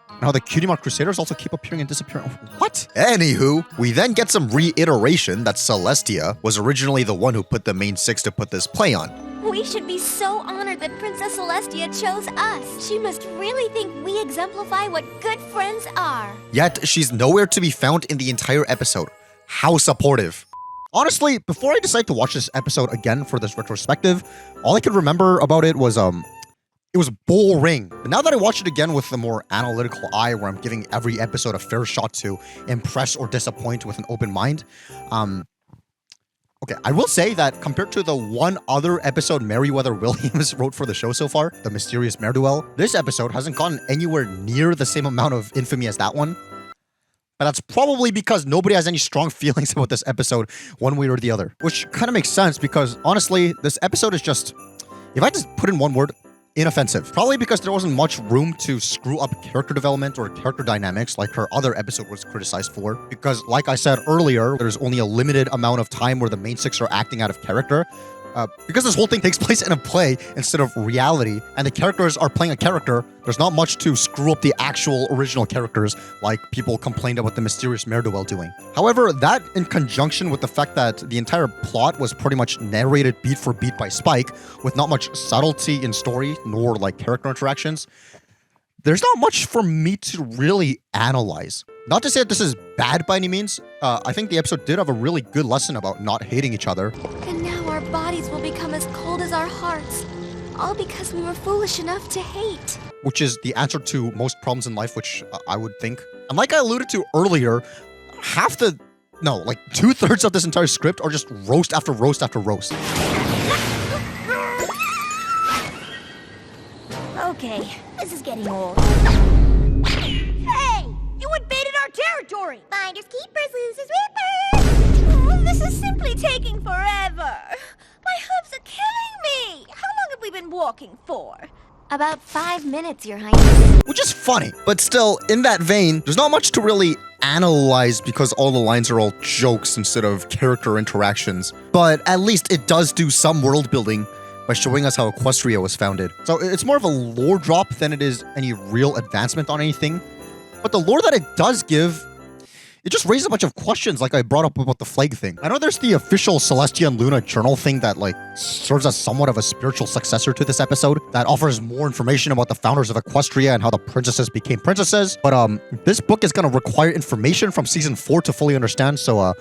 And how the Cutie Pox Crusaders also keep appearing and disappearing. What? Anywho, we then get some reiteration that Celestia was originally the one who put the main six to put this play on. We should be so honored that Princess Celestia chose us. She must really think we exemplify what good friends are. Yet, she's nowhere to be found in the entire episode. How supportive. Honestly, before I decide to watch this episode again for this retrospective, all I could remember about it was, it was boring. But now that I watch it again with a more analytical eye where I'm giving every episode a fair shot to impress or disappoint with an open mind, okay, I will say that compared to the one other episode Meriwether Williams wrote for the show so far, the mysterious Mare duel, this episode hasn't gotten anywhere near the same amount of infamy as that one. But that's probably because nobody has any strong feelings about this episode one way or the other. Which kind of makes sense because, honestly, this episode is just, if I just put in one word, inoffensive. Probably because there wasn't much room to screw up character development or character dynamics like her other episode was criticized for. Because, like I said earlier, there's only a limited amount of time where the main six are acting out of character. Because this whole thing takes place in a play instead of reality, and the characters are playing a character, there's not much to screw up the actual original characters like people complained about the mysterious Mare duel doing. However, that in conjunction with the fact that the entire plot was pretty much narrated beat for beat by Spike, with not much subtlety in story nor like character interactions, there's not much for me to really analyze. Not to say that this is bad by any means. I think the episode did have a really good lesson about not hating each other. And now our bodies will become as cold as our hearts. All because we were foolish enough to hate. Which is the answer to most problems in life, which I would think. And like I alluded to earlier, like 2/3 of this entire script are just roast after roast after roast. Okay, this is getting old. Hey! You invaded our territory! Finders keepers, losers rippers! Oh, this is simply taking forever. My hooves are killing me. How long have we been walking for? About 5 minutes, Your Highness. Which is funny, but still, in that vein, there's not much to really analyze because all the lines are all jokes instead of character interactions. But at least it does do some world building by showing us how Equestria was founded. So it's more of a lore drop than it is any real advancement on anything. But the lore that it does give, it just raises a bunch of questions like I brought up about the flag thing. I know there's the official Celestia and Luna journal thing that serves as somewhat of a spiritual successor to this episode that offers more information about the founders of Equestria and how the princesses became princesses. But this book is going to require information from season 4 to fully understand, so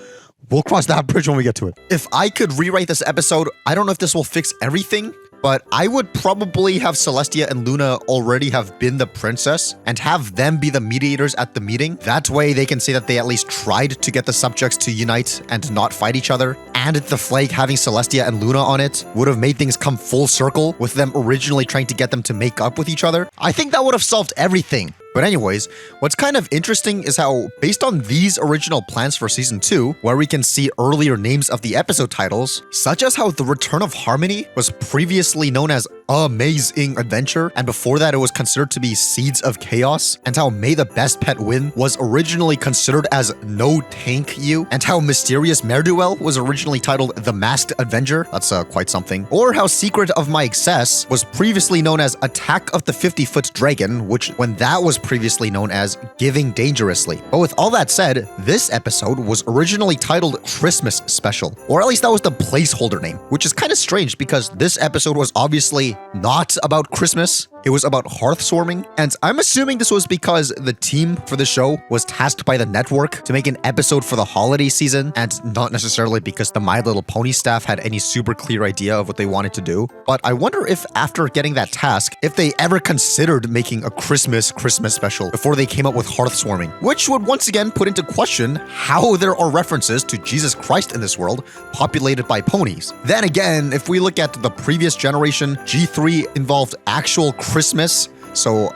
we'll cross that bridge when we get to it. If I could rewrite this episode, I don't know if this will fix everything, but I would probably have Celestia and Luna already have been the princess and have them be the mediators at the meeting. That way they can say that they at least tried to get the subjects to unite and not fight each other. And the flag having Celestia and Luna on it would have made things come full circle with them originally trying to get them to make up with each other. I think that would have solved everything. But anyways, what's kind of interesting is how, based on these original plans for Season 2, where we can see earlier names of the episode titles, such as how The Return of Harmony was previously known as Amazing Adventure, and before that it was considered to be Seeds of Chaos, and how May the Best Pet Win was originally considered as No Tank You, and how Mysterious Mare Duel was originally titled The Masked Avenger, that's quite something, or how Secret of My Excess was previously known as Attack of the 50-Foot Dragon, which when that was previously known as Giving Dangerously. But with all that said, this episode was originally titled Christmas Special, or at least that was the placeholder name, which is kind of strange because this episode was obviously not about Christmas. It was about hearth swarming, and I'm assuming this was because the team for the show was tasked by the network to make an episode for the holiday season, and not necessarily because the My Little Pony staff had any super clear idea of what they wanted to do. But I wonder if after getting that task, if they ever considered making a Christmas special before they came up with hearth swarming, which would once again put into question how there are references to Jesus Christ in this world populated by ponies. Then again, if we look at the previous generation, G3 involved actual Christmas, so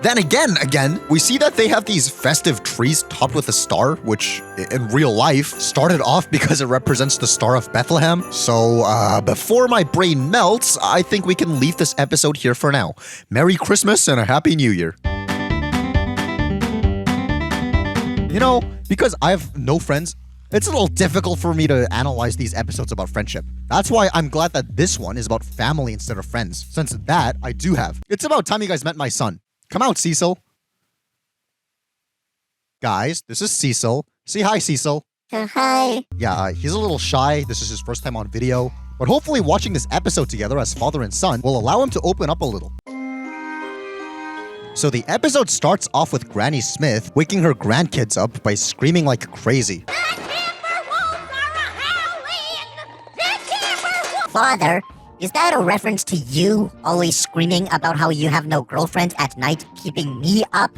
then again, we see that they have these festive trees topped with a star, which in real life started off because it represents the Star of Bethlehem. So before my brain melts, I think we can leave this episode here for now. Merry Christmas and a Happy New Year. You know, because I have no friends, it's a little difficult for me to analyze these episodes about friendship. That's why I'm glad that this one is about family instead of friends, since that I do have. It's about time you guys met my son. Come out, Cecil. Guys, this is Cecil. Say hi, Cecil. Hi. Yeah, he's a little shy. This is his first time on video. But hopefully watching this episode together as father and son will allow him to open up a little. So the episode starts off with Granny Smith waking her grandkids up by screaming like crazy. Father, is that a reference to you always screaming about how you have no girlfriend at night, keeping me up?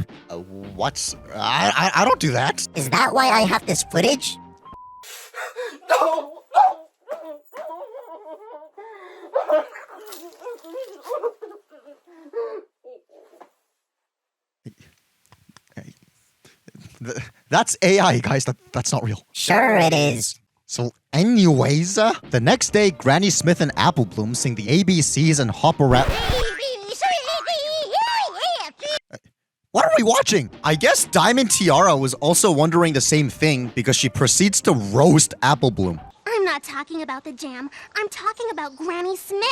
What? I don't do that. Is that why I have this footage? No! That's AI, guys. That's not real. Sure it is. So anyways, the next day, Granny Smith and Apple Bloom sing the ABCs and hop around. What are we watching? I guess Diamond Tiara was also wondering the same thing because she proceeds to roast Apple Bloom. I'm not talking about the jam. I'm talking about Granny Smith.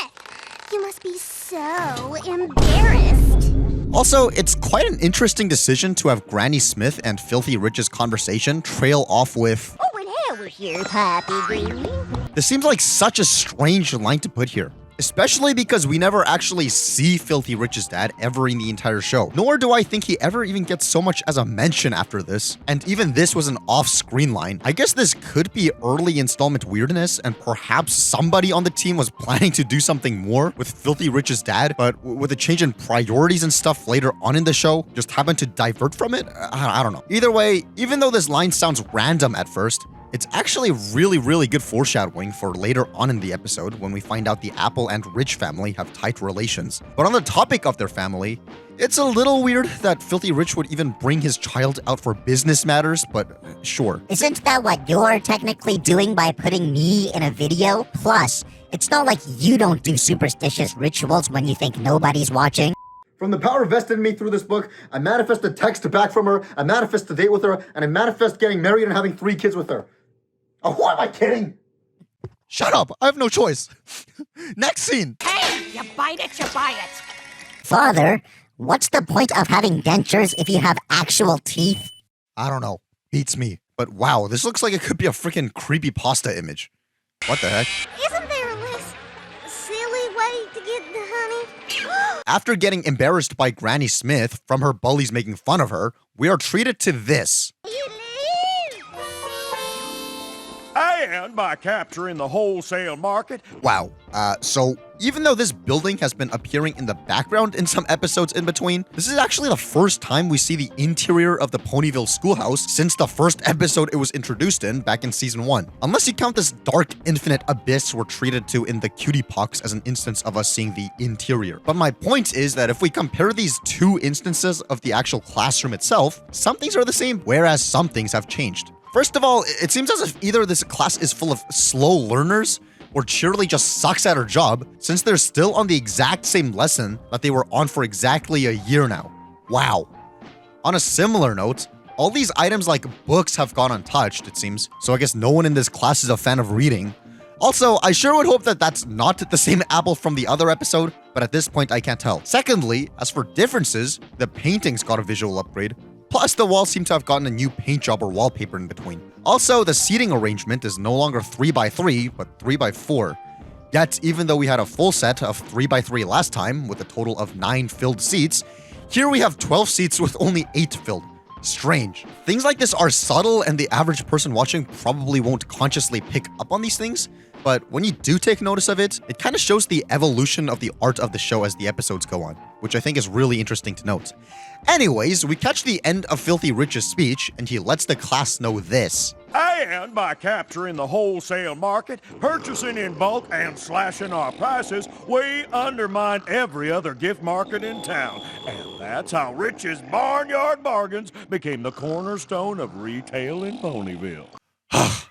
You must be so embarrassed. Also, it's quite an interesting decision to have Granny Smith and Filthy Rich's conversation trail off with, "Oh, and hell with your Pappy Green." This seems like such a strange line to put here. Especially because we never actually see Filthy Rich's dad ever in the entire show. Nor do I think he ever even gets so much as a mention after this. And even this was an off-screen line. I guess this could be early installment weirdness, and perhaps somebody on the team was planning to do something more with Filthy Rich's dad, but with a change in priorities and stuff later on in the show, just happened to divert from it? I don't know. Either way, even though this line sounds random at first, it's actually really good foreshadowing for later on in the episode when we find out the Apple and Rich family have tight relations. But on the topic of their family, it's a little weird that Filthy Rich would even bring his child out for business matters, but sure. Isn't that what you're technically doing by putting me in a video? Plus, it's not like you don't do superstitious rituals when you think nobody's watching. From the power vested in me through this book, I manifest a text back from her, I manifest a date with her, and I manifest getting married and having 3 kids with her. Oh, who am I kidding? Shut up, I have no choice. Next scene. Hey, you bite it, you buy it. Father, what's the point of having dentures if you have actual teeth? I don't know, beats me. But wow, this looks like it could be a freaking creepypasta image. What the heck? Isn't there a less silly way to get the honey? After getting embarrassed by Granny Smith from her bullies making fun of her, we are treated to this. And by capturing the wholesale market. Wow, so Even though this building has been appearing in the background in some episodes in between, this is actually the first time we see the interior of the Ponyville schoolhouse since the first episode it was introduced in back in season 1. Unless you count this dark infinite abyss we're treated to in the Cutie Pox as an instance of us seeing the interior. But my point is that if we compare these two instances of the actual classroom itself, some things are the same, whereas some things have changed. First of all, it seems as if either this class is full of slow learners or Cheerily just sucks at her job, since they're still on the exact same lesson that they were on for exactly a year now. Wow. On a similar note, all these items like books have gone untouched, it seems, so I guess no one in this class is a fan of reading. Also, I sure would hope that that's not the same apple from the other episode, but at this point I can't tell. Secondly, as for differences, the paintings got a visual upgrade, plus the walls seem to have gotten a new paint job or wallpaper in between. Also, the seating arrangement is no longer 3x3, but 3x4. Yet, even though we had a full set of 3x3 last time, with a total of 9 filled seats, here we have 12 seats with only 8 filled. Strange. Things like this are subtle and the average person watching probably won't consciously pick up on these things, but when you do take notice of it, it kind of shows the evolution of the art of the show as the episodes go on, which I think is really interesting to note. Anyways, we catch the end of Filthy Rich's speech, and he lets the class know this. And by capturing the wholesale market, purchasing in bulk, and slashing our prices, we undermine every other gift market in town. And that's how Rich's Barnyard Bargains became the cornerstone of retail in Ponyville.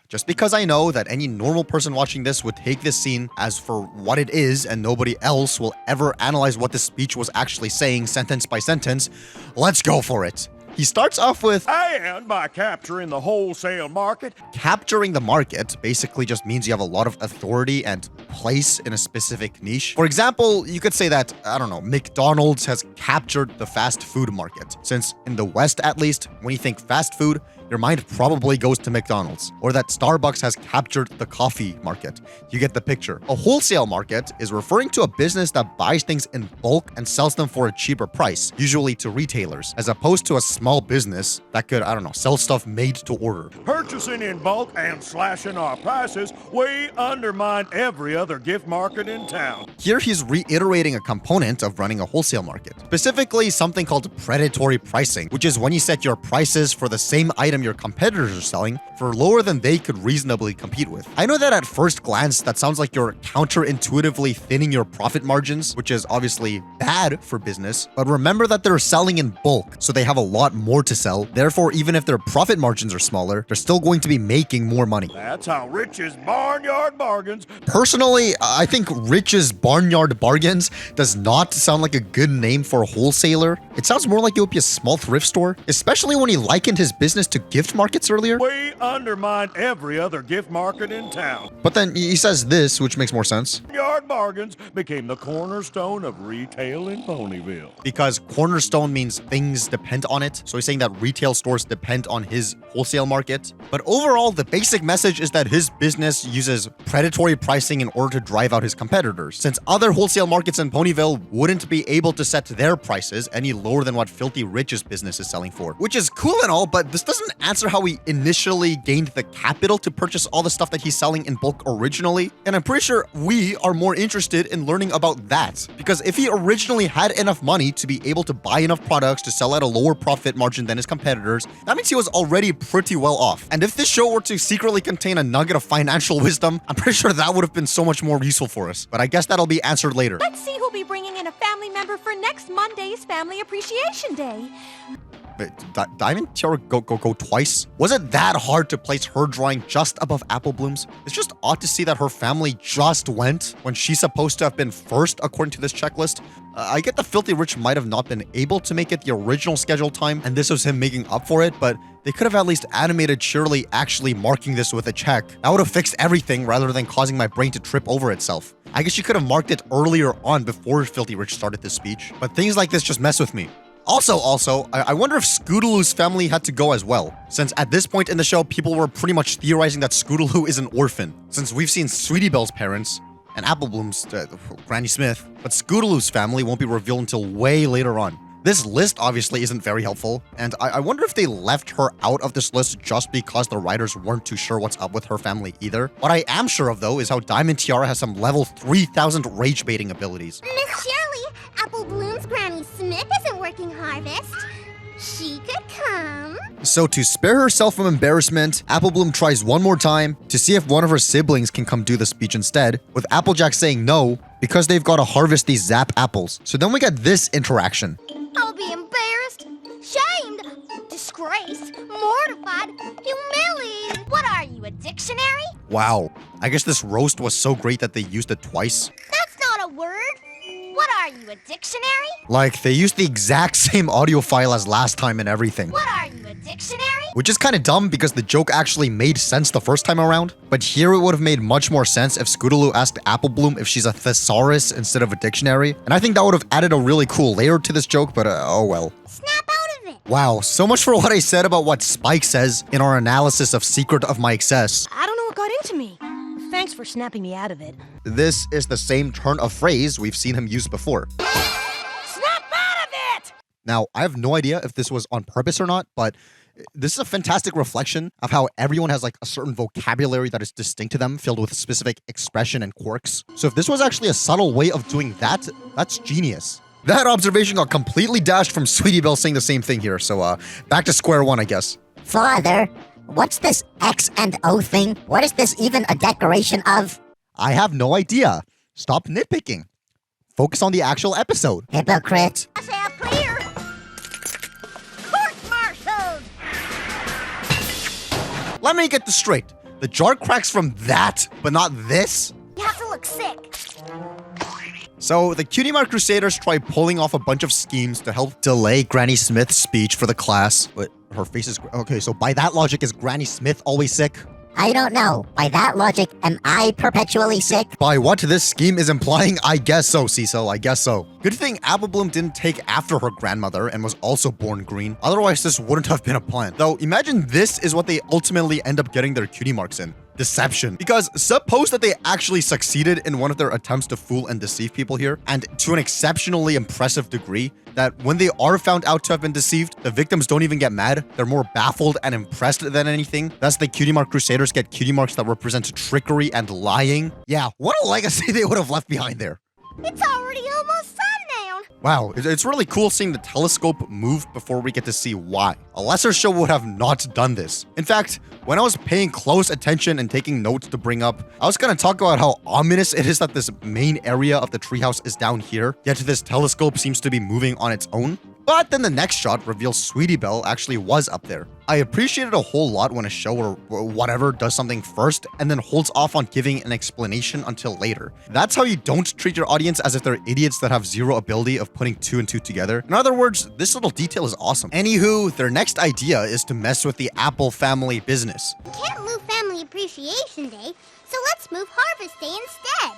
Just because I know that any normal person watching this would take this scene as for what it is and nobody else will ever analyze what this speech was actually saying sentence by sentence, let's go for it. He starts off with, and by capturing the wholesale market. Capturing the market basically just means you have a lot of authority and place in a specific niche. For example, you could say that, I don't know, McDonald's has captured the fast food market. Since in the West, at least, when you think fast food, your mind probably goes to McDonald's. Or that Starbucks has captured the coffee market. You get the picture. A wholesale market is referring to a business that buys things in bulk and sells them for a cheaper price, usually to retailers, as opposed to a small business that could, I don't know, sell stuff made to order. Purchasing in bulk and slashing our prices, we undermine every other gift market in town. Here he's reiterating a component of running a wholesale market, specifically something called predatory pricing, which is when you set your prices for the same item your competitors are selling for lower than they could reasonably compete with. I know that at first glance, that sounds like you're counterintuitively thinning your profit margins, which is obviously bad for business, but remember that they're selling in bulk, so they have a lot more to sell. Therefore, even if their profit margins are smaller, they're still going to be making more money. That's how Rich's Barnyard Bargains. Personally, I think Rich's Barnyard Bargains does not sound like a good name for a wholesaler. It sounds more like it would be a small thrift store, especially when he likened his business to gift markets earlier. We undermine every other gift market in town. But then he says this, which makes more sense. Barnyard Bargains became the cornerstone of retail in Ponyville. Because cornerstone means things depend on it. So he's saying that retail stores depend on his wholesale market. But overall, the basic message is that his business uses predatory pricing in order to drive out his competitors, since other wholesale markets in Ponyville wouldn't be able to set their prices any lower than what Filthy Rich's business is selling for. Which is cool and all, but this doesn't answer how he initially gained the capital to purchase all the stuff that he's selling in bulk originally. And I'm pretty sure we are more interested in learning about that. Because if he originally had enough money to be able to buy enough products to sell at a lower profit margin than his competitors, that means he was already pretty well off. And if this show were to secretly contain a nugget of financial wisdom, I'm pretty sure that would have been so much more useful for us. But I guess that'll be answered later. Let's see who'll be bringing in a family member for next Monday's Family Appreciation Day. Diamond Tiara go twice? Was it that hard to place her drawing just above Apple Bloom's? It's just odd to see that her family just went when she's supposed to have been first according to this checklist. I get the Filthy Rich might have not been able to make it the original scheduled time, and this was him making up for it, but they could have at least animated Shirley actually marking this with a check. That would have fixed everything rather than causing my brain to trip over itself. I guess you could have marked it earlier on before Filthy Rich started this speech, but things like this just mess with me. Also, I wonder if Scootaloo's family had to go as well, since at this point in the show, people were pretty much theorizing that Scootaloo is an orphan, since we've seen Sweetie Belle's parents and Apple Bloom's Granny Smith, but Scootaloo's family won't be revealed until way later on. This list obviously isn't very helpful, and I wonder if they left her out of this list just because the writers weren't too sure what's up with her family either. What I am sure of though is how Diamond Tiara has some level 3000 rage baiting abilities. Miss Shirley, Apple Bloom's Granny Smith isn't working harvest. She could come. So to spare herself from embarrassment, Apple Bloom tries one more time to see if one of her siblings can come do the speech instead, with Applejack saying no because they've got to harvest these zap apples. So then we get this interaction. I'll be embarrassed, shamed, disgraced, mortified, humiliated. What are you, a dictionary? Wow, I guess this roast was so great that they used it twice. That's not a word. What are you, a dictionary? Like, they used the exact same audio file as last time and everything. What are you, a dictionary? Which is kind of dumb because the joke actually made sense the first time around. But here it would have made much more sense if Scootaloo asked Apple Bloom if she's a thesaurus instead of a dictionary. And I think that would have added a really cool layer to this joke, but oh well. Snap out of it. Wow, so much for what I said about what Spike says in our analysis of Secret of My Excess. I don't know what got into me. Thanks for snapping me out of it. This is the same turn of phrase we've seen him use before. Snap out of it! Now, I have no idea if this was on purpose or not, but this is a fantastic reflection of how everyone has like a certain vocabulary that is distinct to them, filled with specific expression and quirks. So if this was actually a subtle way of doing that, that's genius. That observation got completely dashed from Sweetie Belle saying the same thing here, so back to square one, I guess. Father, what's this X and O thing? What is this even a decoration of? I have no idea. Stop nitpicking. Focus on the actual episode. Hypocrite. Clear. Court-martialed. Let me get this straight. The jar cracks from that, but not this? You have to look sick. So the Cutie Mark Crusaders try pulling off a bunch of schemes to help delay Granny Smith's speech for the class. But her face is... Okay, so by that logic, is Granny Smith always sick? I don't know. By that logic, am I perpetually sick? By what this scheme is implying, I guess so, Cecil, I guess so. Good thing Apple Bloom didn't take after her grandmother and was also born green. Otherwise, this wouldn't have been a plan. Though, imagine this is what they ultimately end up getting their cutie marks in. Deception. Because suppose that they actually succeeded in one of their attempts to fool and deceive people here, and to an exceptionally impressive degree, that when they are found out to have been deceived, the victims don't even get mad. They're more baffled and impressed than anything. Thus, the Cutie Mark Crusaders get cutie marks that represent trickery and lying. Yeah, what a legacy they would have left behind there. It's already almost sundown. Wow, it's really cool seeing the telescope move before we get to see why. A lesser show would have not done this. In fact, when I was paying close attention and taking notes to bring up, I was gonna talk about how ominous it is that this main area of the treehouse is down here, yet this telescope seems to be moving on its own. But then the next shot reveals Sweetie Belle actually was up there. I appreciate it a whole lot when a show or whatever does something first and then holds off on giving an explanation until later. That's how you don't treat your audience as if they're idiots that have zero ability of putting two and two together. In other words, this little detail is awesome. Anywho, their next idea is to mess with the Apple family business. We can't move Family Appreciation Day, so let's move Harvest Day instead.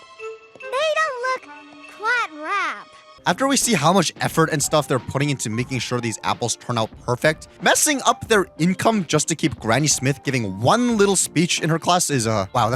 They don't look quite right. After we see how much effort and stuff they're putting into making sure these apples turn out perfect, messing up their income just to keep Granny Smith giving one little speech in her class is, wow,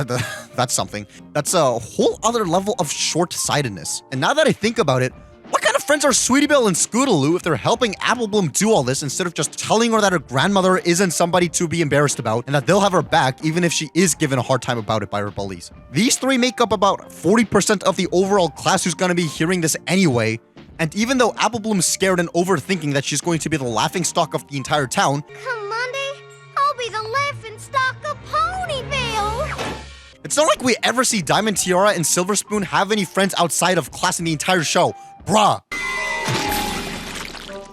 that's something. That's a whole other level of short-sightedness. And now that I think about it, what kind of friends are Sweetie Belle and Scootaloo if they're helping Apple Bloom do all this instead of just telling her that her grandmother isn't somebody to be embarrassed about and that they'll have her back even if she is given a hard time about it by her bullies? These three make up about 40% of the overall class who's gonna be hearing this anyway. And even though Apple Bloom's scared and overthinking that she's going to be the laughingstock of the entire town, come Monday, I'll be the laughingstock of Ponyville. It's not like we ever see Diamond Tiara and Silver Spoon have any friends outside of class in the entire show. Bruh.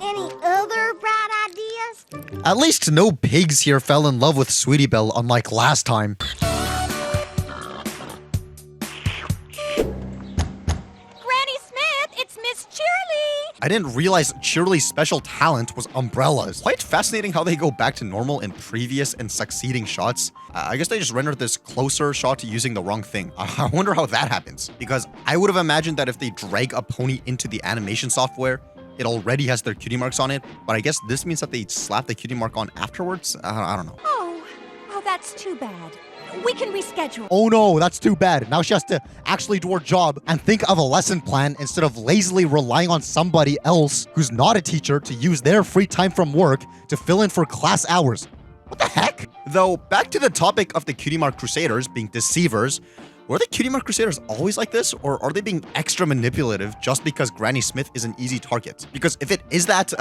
Any other bright ideas? At least no pigs here fell in love with Sweetie Belle unlike last time. I didn't realize Cheerily's special talent was umbrellas. Quite fascinating how they go back to normal in previous and succeeding shots. I guess they just rendered this closer shot using the wrong thing. I wonder how that happens, because I would have imagined that if they drag a pony into the animation software, it already has their cutie marks on it, but I guess this means that they slap the cutie mark on afterwards? I don't know. Oh, that's too bad. We can reschedule. Oh no, that's too bad. Now she has to actually do her job and think of a lesson plan instead of lazily relying on somebody else who's not a teacher to use their free time from work to fill in for class hours. What the heck? Though, back to the topic of the Cutie Mark Crusaders being deceivers, were the Cutie Mark Crusaders always like this, or are they being extra manipulative just because Granny Smith is an easy target? Because if it is that,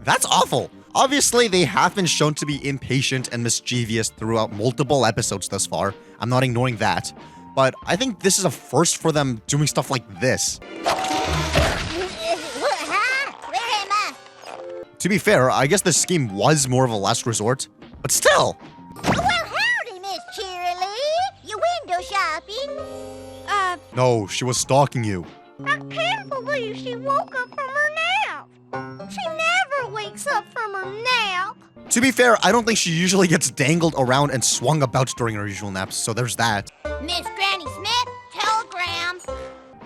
that's awful. Obviously, they have been shown to be impatient and mischievous throughout multiple episodes thus far. I'm not ignoring that. But I think this is a first for them doing stuff like this. To be fair, I guess this scheme was more of a last resort, but still. Well, howdy, Miss Cheerilee. You window shopping? No, she was stalking you. I can't believe she woke up from her nap. She never wakes up from her nap. To be fair, I don't think she usually gets dangled around and swung about during her usual naps, so there's that. Miss Granny Smith, telegram.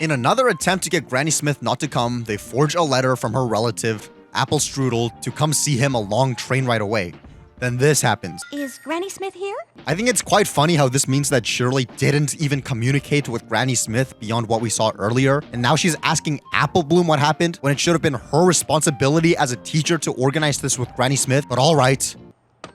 In another attempt to get Granny Smith not to come, they forge a letter from her relative, Apple Strudel, to come see him a long train ride away. Then this happens. Is Granny Smith here? I think it's quite funny how this means that Shirley didn't even communicate with Granny Smith beyond what we saw earlier, and now she's asking Apple Bloom what happened when it should have been her responsibility as a teacher to organize this with Granny Smith, but all right.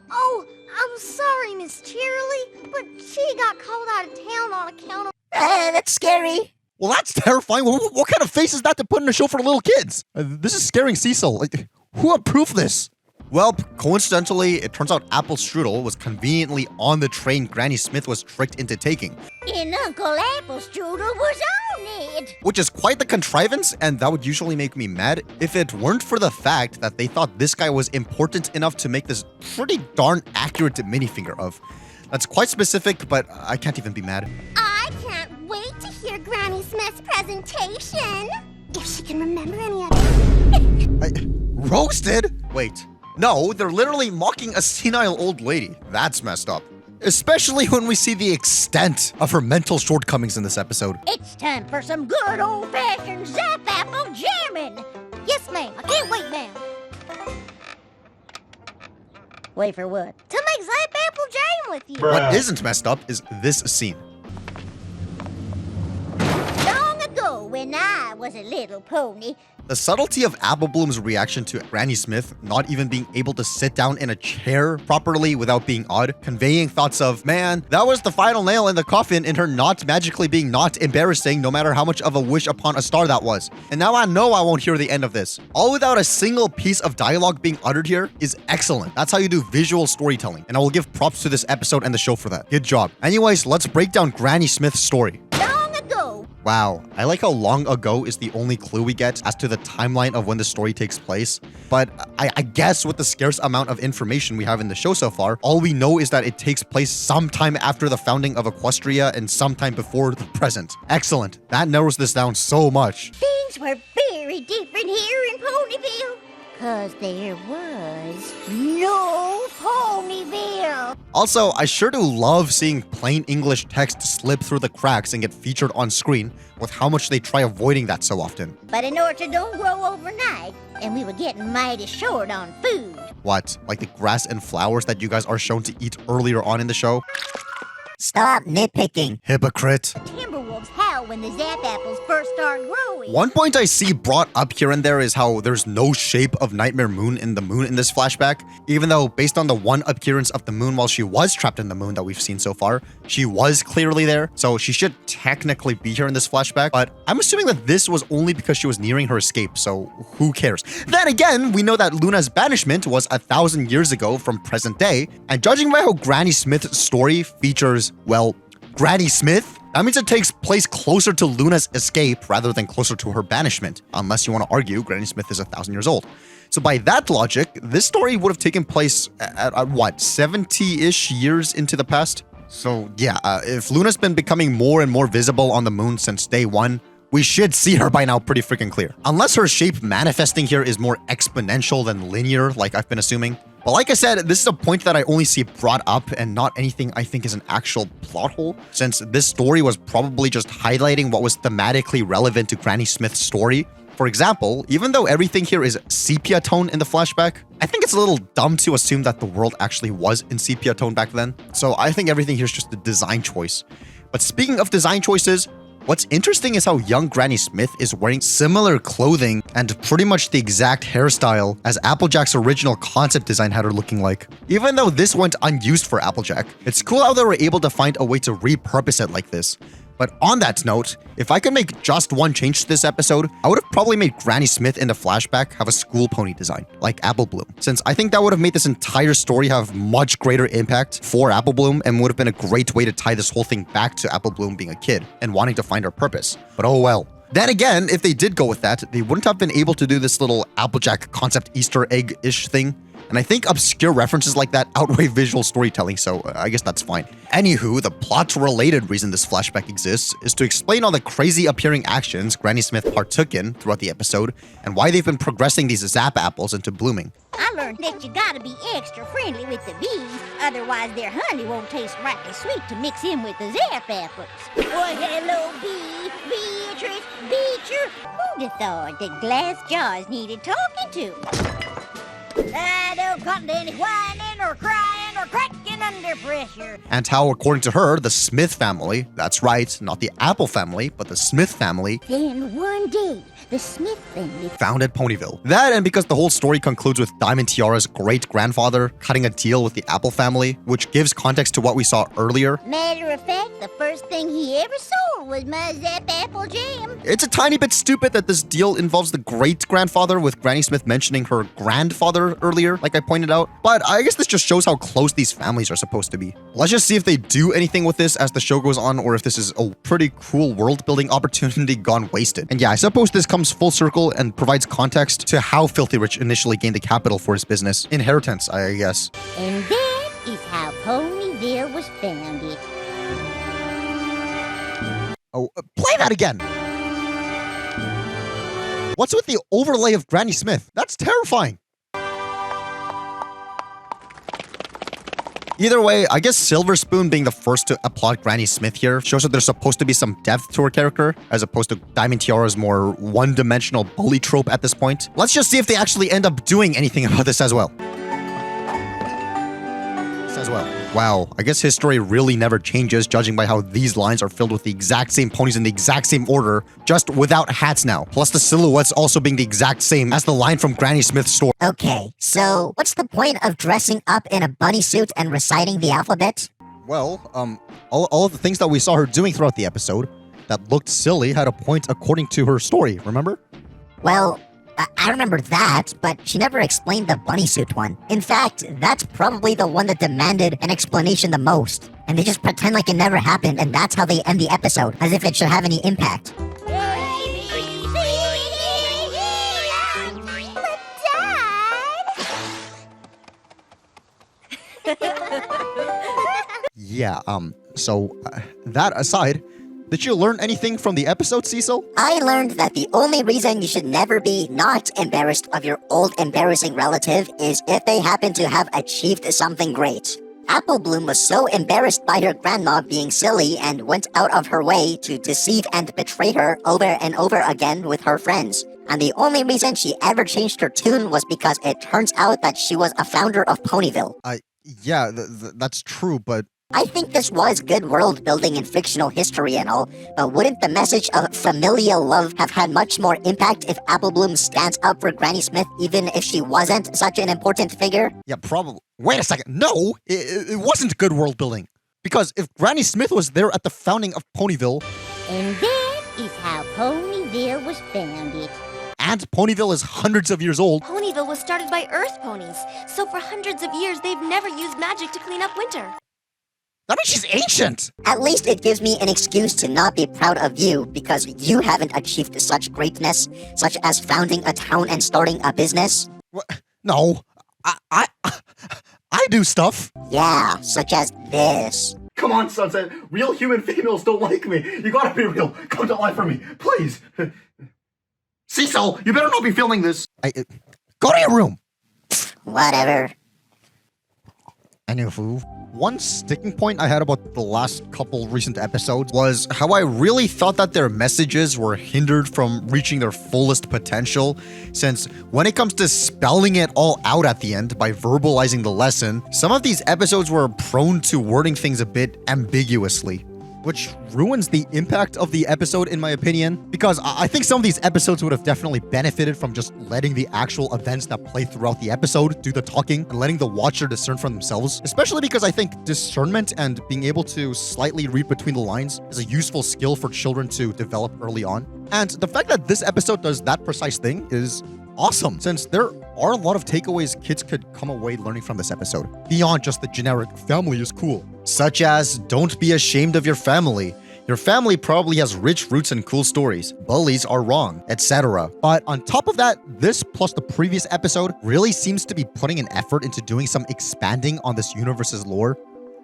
Oh, I'm sorry, Miss Cheerilee, but she got called out of town on account of... That's scary. Well, that's terrifying. What kind of face is that to put in a show for little kids? This is scaring Cecil. Like, who approved this? Well, coincidentally, it turns out Apple Strudel was conveniently on the train Granny Smith was tricked into taking. And Uncle Apple Strudel was on it. Which is quite the contrivance, and that would usually make me mad if it weren't for the fact that they thought this guy was important enough to make this pretty darn accurate minifinger of. That's quite specific, but I can't even be mad. I can't wait to hear Granny Smith's presentation. If she can remember any of it. Roasted? Wait. No, they're literally mocking a senile old lady. That's messed up. Especially when we see the extent of her mental shortcomings in this episode. It's time for some good old-fashioned Zap Apple jamming. Yes, ma'am. I can't wait now. Wait for what? To make Zap Apple jam with you. What isn't messed up is this scene. Long ago, when I was a little pony, The subtlety of Apple Bloom's reaction to Granny Smith not even being able to sit down in a chair properly without being odd, conveying thoughts of, man, that was the final nail in the coffin, and her not magically being not embarrassing no matter how much of a wish upon a star that was. And now I know I won't hear the end of this. All without a single piece of dialogue being uttered here is excellent. That's how you do visual storytelling, and I will give props to this episode and the show for that. Good job. Anyways, let's break down Granny Smith's story. Wow, I like how long ago is the only clue we get as to the timeline of when the story takes place. But I guess with the scarce amount of information we have in the show so far, all we know is that it takes place sometime after the founding of Equestria and sometime before the present. Excellent. That narrows this down so much. Things were very different here in Ponyville. 'Cause there was no Ponyville. Also, I sure do love seeing plain English text slip through the cracks and get featured on screen, with how much they try avoiding that so often. But an orchard don't grow overnight, and we were getting mighty short on food. What, like the grass and flowers that you guys are shown to eat earlier on in the show? Stop nitpicking. Hypocrite. Timberwolves howl when the Zap Apples first start growing. One point I see brought up here and there is how there's no shape of Nightmare Moon in the moon in this flashback, even though based on the one appearance of the moon while she was trapped in the moon that we've seen so far, she was clearly there, so she should technically be here in this flashback, but I'm assuming that this was only because she was nearing her escape, so who cares? Then again, we know that Luna's banishment was 1,000 years ago from present day, and judging by how Granny Smith's story features, well, Granny Smith, that means it takes place closer to Luna's escape rather than closer to her banishment, unless you want to argue Granny Smith is 1,000 years old. So by that logic, this story would have taken place at what, 70-ish years into the past? So yeah, if Luna's been becoming more and more visible on the moon since day one, we should see her by now pretty freaking clear. Unless her shape manifesting here is more exponential than linear, like I've been assuming. But like I said, this is a point that I only see brought up and not anything I think is an actual plot hole, since this story was probably just highlighting what was thematically relevant to Granny Smith's story. For example, even though everything here is sepia tone in the flashback, I think it's a little dumb to assume that the world actually was in sepia tone back then. So I think everything here is just a design choice. But speaking of design choices, what's interesting is how young Granny Smith is wearing similar clothing and pretty much the exact hairstyle as Applejack's original concept design had her looking like. Even though this went unused for Applejack, it's cool how they were able to find a way to repurpose it like this. But on that note, if I could make just one change to this episode, I would have probably made Granny Smith in the flashback have a school pony design, like Apple Bloom, since I think that would have made this entire story have much greater impact for Apple Bloom and would have been a great way to tie this whole thing back to Apple Bloom being a kid and wanting to find her purpose. But oh well. Then again, if they did go with that, they wouldn't have been able to do this little Applejack concept Easter egg-ish thing. And I think obscure references like that outweigh visual storytelling, so I guess that's fine. Anywho, the plot-related reason this flashback exists is to explain all the crazy appearing actions Granny Smith partook in throughout the episode and why they've been progressing these zap apples into blooming. I learned that you gotta be extra friendly with the bees, otherwise their honey won't taste rightly sweet to mix in with the zap apples. Well, hello, bee, Beatrice, Beecher. Who'd have thought that glass jars needed talking to? I don't come to any whining or crying or cracking under pressure. And how, according to her, the Smith family, that's right, not the Apple family, but the Smith family, Then one day, the Smith family founded Ponyville. That, and because the whole story concludes with Diamond Tiara's great-grandfather cutting a deal with the Apple family, which gives context to what we saw earlier. Matter of fact, the first thing he ever sold was my Zap Apple Jam. It's a tiny bit stupid that this deal involves the great-grandfather, with Granny Smith mentioning her grandfather earlier, like I pointed out. But I guess this just shows how close these families are supposed to be. Let's just see if they do anything with this as the show goes on, or if this is a pretty cool world-building opportunity gone wasted. And yeah, I suppose this comes full circle and provides context to how Filthy Rich initially gained the capital for his business. Inheritance, I guess. And that is how Ponyville was founded. Oh, play that again! What's with the overlay of Granny Smith? That's terrifying! Either way, I guess Silver Spoon being the first to applaud Granny Smith here shows that there's supposed to be some depth to her character, as opposed to Diamond Tiara's more one-dimensional bully trope at this point. Let's just see if they actually end up doing anything about this as well. Wow, I guess history really never changes, judging by how these lines are filled with the exact same ponies in the exact same order, just without hats now. Plus the silhouettes also being the exact same as the line from Granny Smith's story. Okay, so what's the point of dressing up in a bunny suit and reciting the alphabet? Well, all of the things that we saw her doing throughout the episode that looked silly had a point according to her story, remember? Well, I remember that, but she never explained the bunny suit one. In fact, that's probably the one that demanded an explanation the most. And they just pretend like it never happened, and that's how they end the episode, as if it should have any impact. Yeah, that aside, did you learn anything from the episode, Cecil? I learned that the only reason you should never be not embarrassed of your old embarrassing relative is if they happen to have achieved something great. Apple Bloom was so embarrassed by her grandma being silly and went out of her way to deceive and betray her over and over again with her friends. And the only reason she ever changed her tune was because it turns out that she was a founder of Ponyville. Yeah, that's true, but I think this was good world building in fictional history and all, but wouldn't the message of familial love have had much more impact if Apple Bloom stands up for Granny Smith even if she wasn't such an important figure? Yeah, probably. Wait a second. No, it wasn't good world building. Because if Granny Smith was there at the founding of Ponyville... And that is how Ponyville was founded. And Ponyville is hundreds of years old. Ponyville was started by Earth ponies, so for hundreds of years they've never used magic to clean up winter. That means she's ancient! At least it gives me an excuse to not be proud of you because you haven't achieved such greatness, such as founding a town and starting a business. What? No, I do stuff. Yeah, such as this. Come on, Sunset. Real human females don't like me. You gotta be real. Come to life for me, please. Cecil, you better not be filming this. Go to your room. Whatever. Anywho, one sticking point I had about the last couple recent episodes was how I really thought that their messages were hindered from reaching their fullest potential, since when it comes to spelling it all out at the end by verbalizing the lesson, some of these episodes were prone to wording things a bit ambiguously, which ruins the impact of the episode in my opinion, because I think some of these episodes would have definitely benefited from just letting the actual events that play throughout the episode do the talking and letting the watcher discern for themselves, especially because I think discernment and being able to slightly read between the lines is a useful skill for children to develop early on. And the fact that this episode does that precise thing is awesome, since there are a lot of takeaways kids could come away learning from this episode, beyond just the generic family is cool. Such as, don't be ashamed of your family. Your family probably has rich roots and cool stories. Bullies are wrong, etc. But on top of that, this plus the previous episode really seems to be putting an effort into doing some expanding on this universe's lore.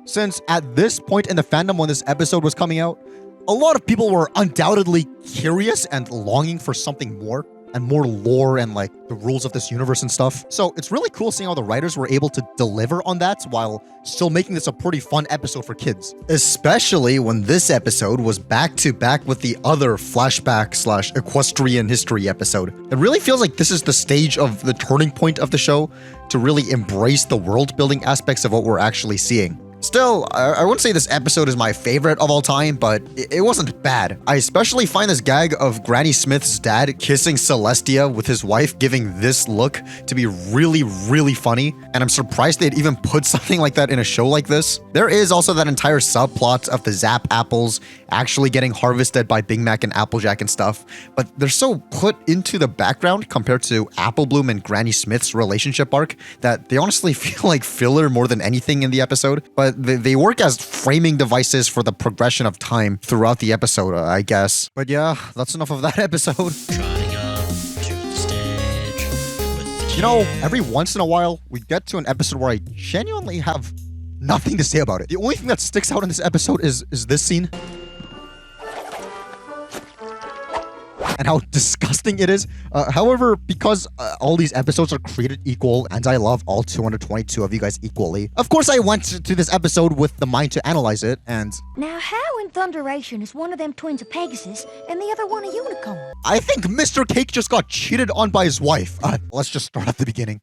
Since at this point in the fandom when this episode was coming out, a lot of people were undoubtedly curious and longing for something more, and more lore and like the rules of this universe and stuff. So it's really cool seeing how the writers were able to deliver on that while still making this a pretty fun episode for kids. Especially when this episode was back to back with the other flashback / equestrian history episode. It really feels like this is the stage of the turning point of the show to really embrace the world building aspects of what we're actually seeing. Still, I wouldn't say this episode is my favorite of all time, but it wasn't bad. I especially find this gag of Granny Smith's dad kissing Celestia with his wife giving this look to be really, really funny, and I'm surprised they'd even put something like that in a show like this. There is also that entire subplot of the Zap apples actually getting harvested by Big Mac and Applejack and stuff, but they're so put into the background compared to Apple Bloom and Granny Smith's relationship arc that they honestly feel like filler more than anything in the episode. But they work as framing devices for the progression of time throughout the episode, I guess. But yeah, that's enough of that episode. You know, every once in a while, we get to an episode where I genuinely have nothing to say about it. The only thing that sticks out in this episode is this scene. And how disgusting it is. However, because all these episodes are created equal, and I love all 222 of you guys equally, of course I went to this episode with the mind to analyze it, and... Now how in thunderation is one of them twins a Pegasus, and the other one a unicorn? I think Mr. Cake just got cheated on by his wife. Let's just start at the beginning.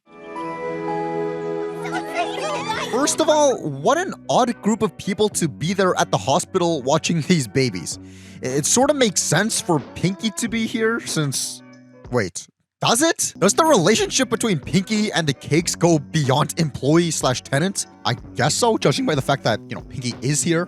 First of all, what an odd group of people to be there at the hospital watching these babies. It sort of makes sense for Pinky to be here since... Wait, does it? Does the relationship between Pinky and the Cakes go beyond employee / tenant? I guess so, judging by the fact that, you know, Pinky is here.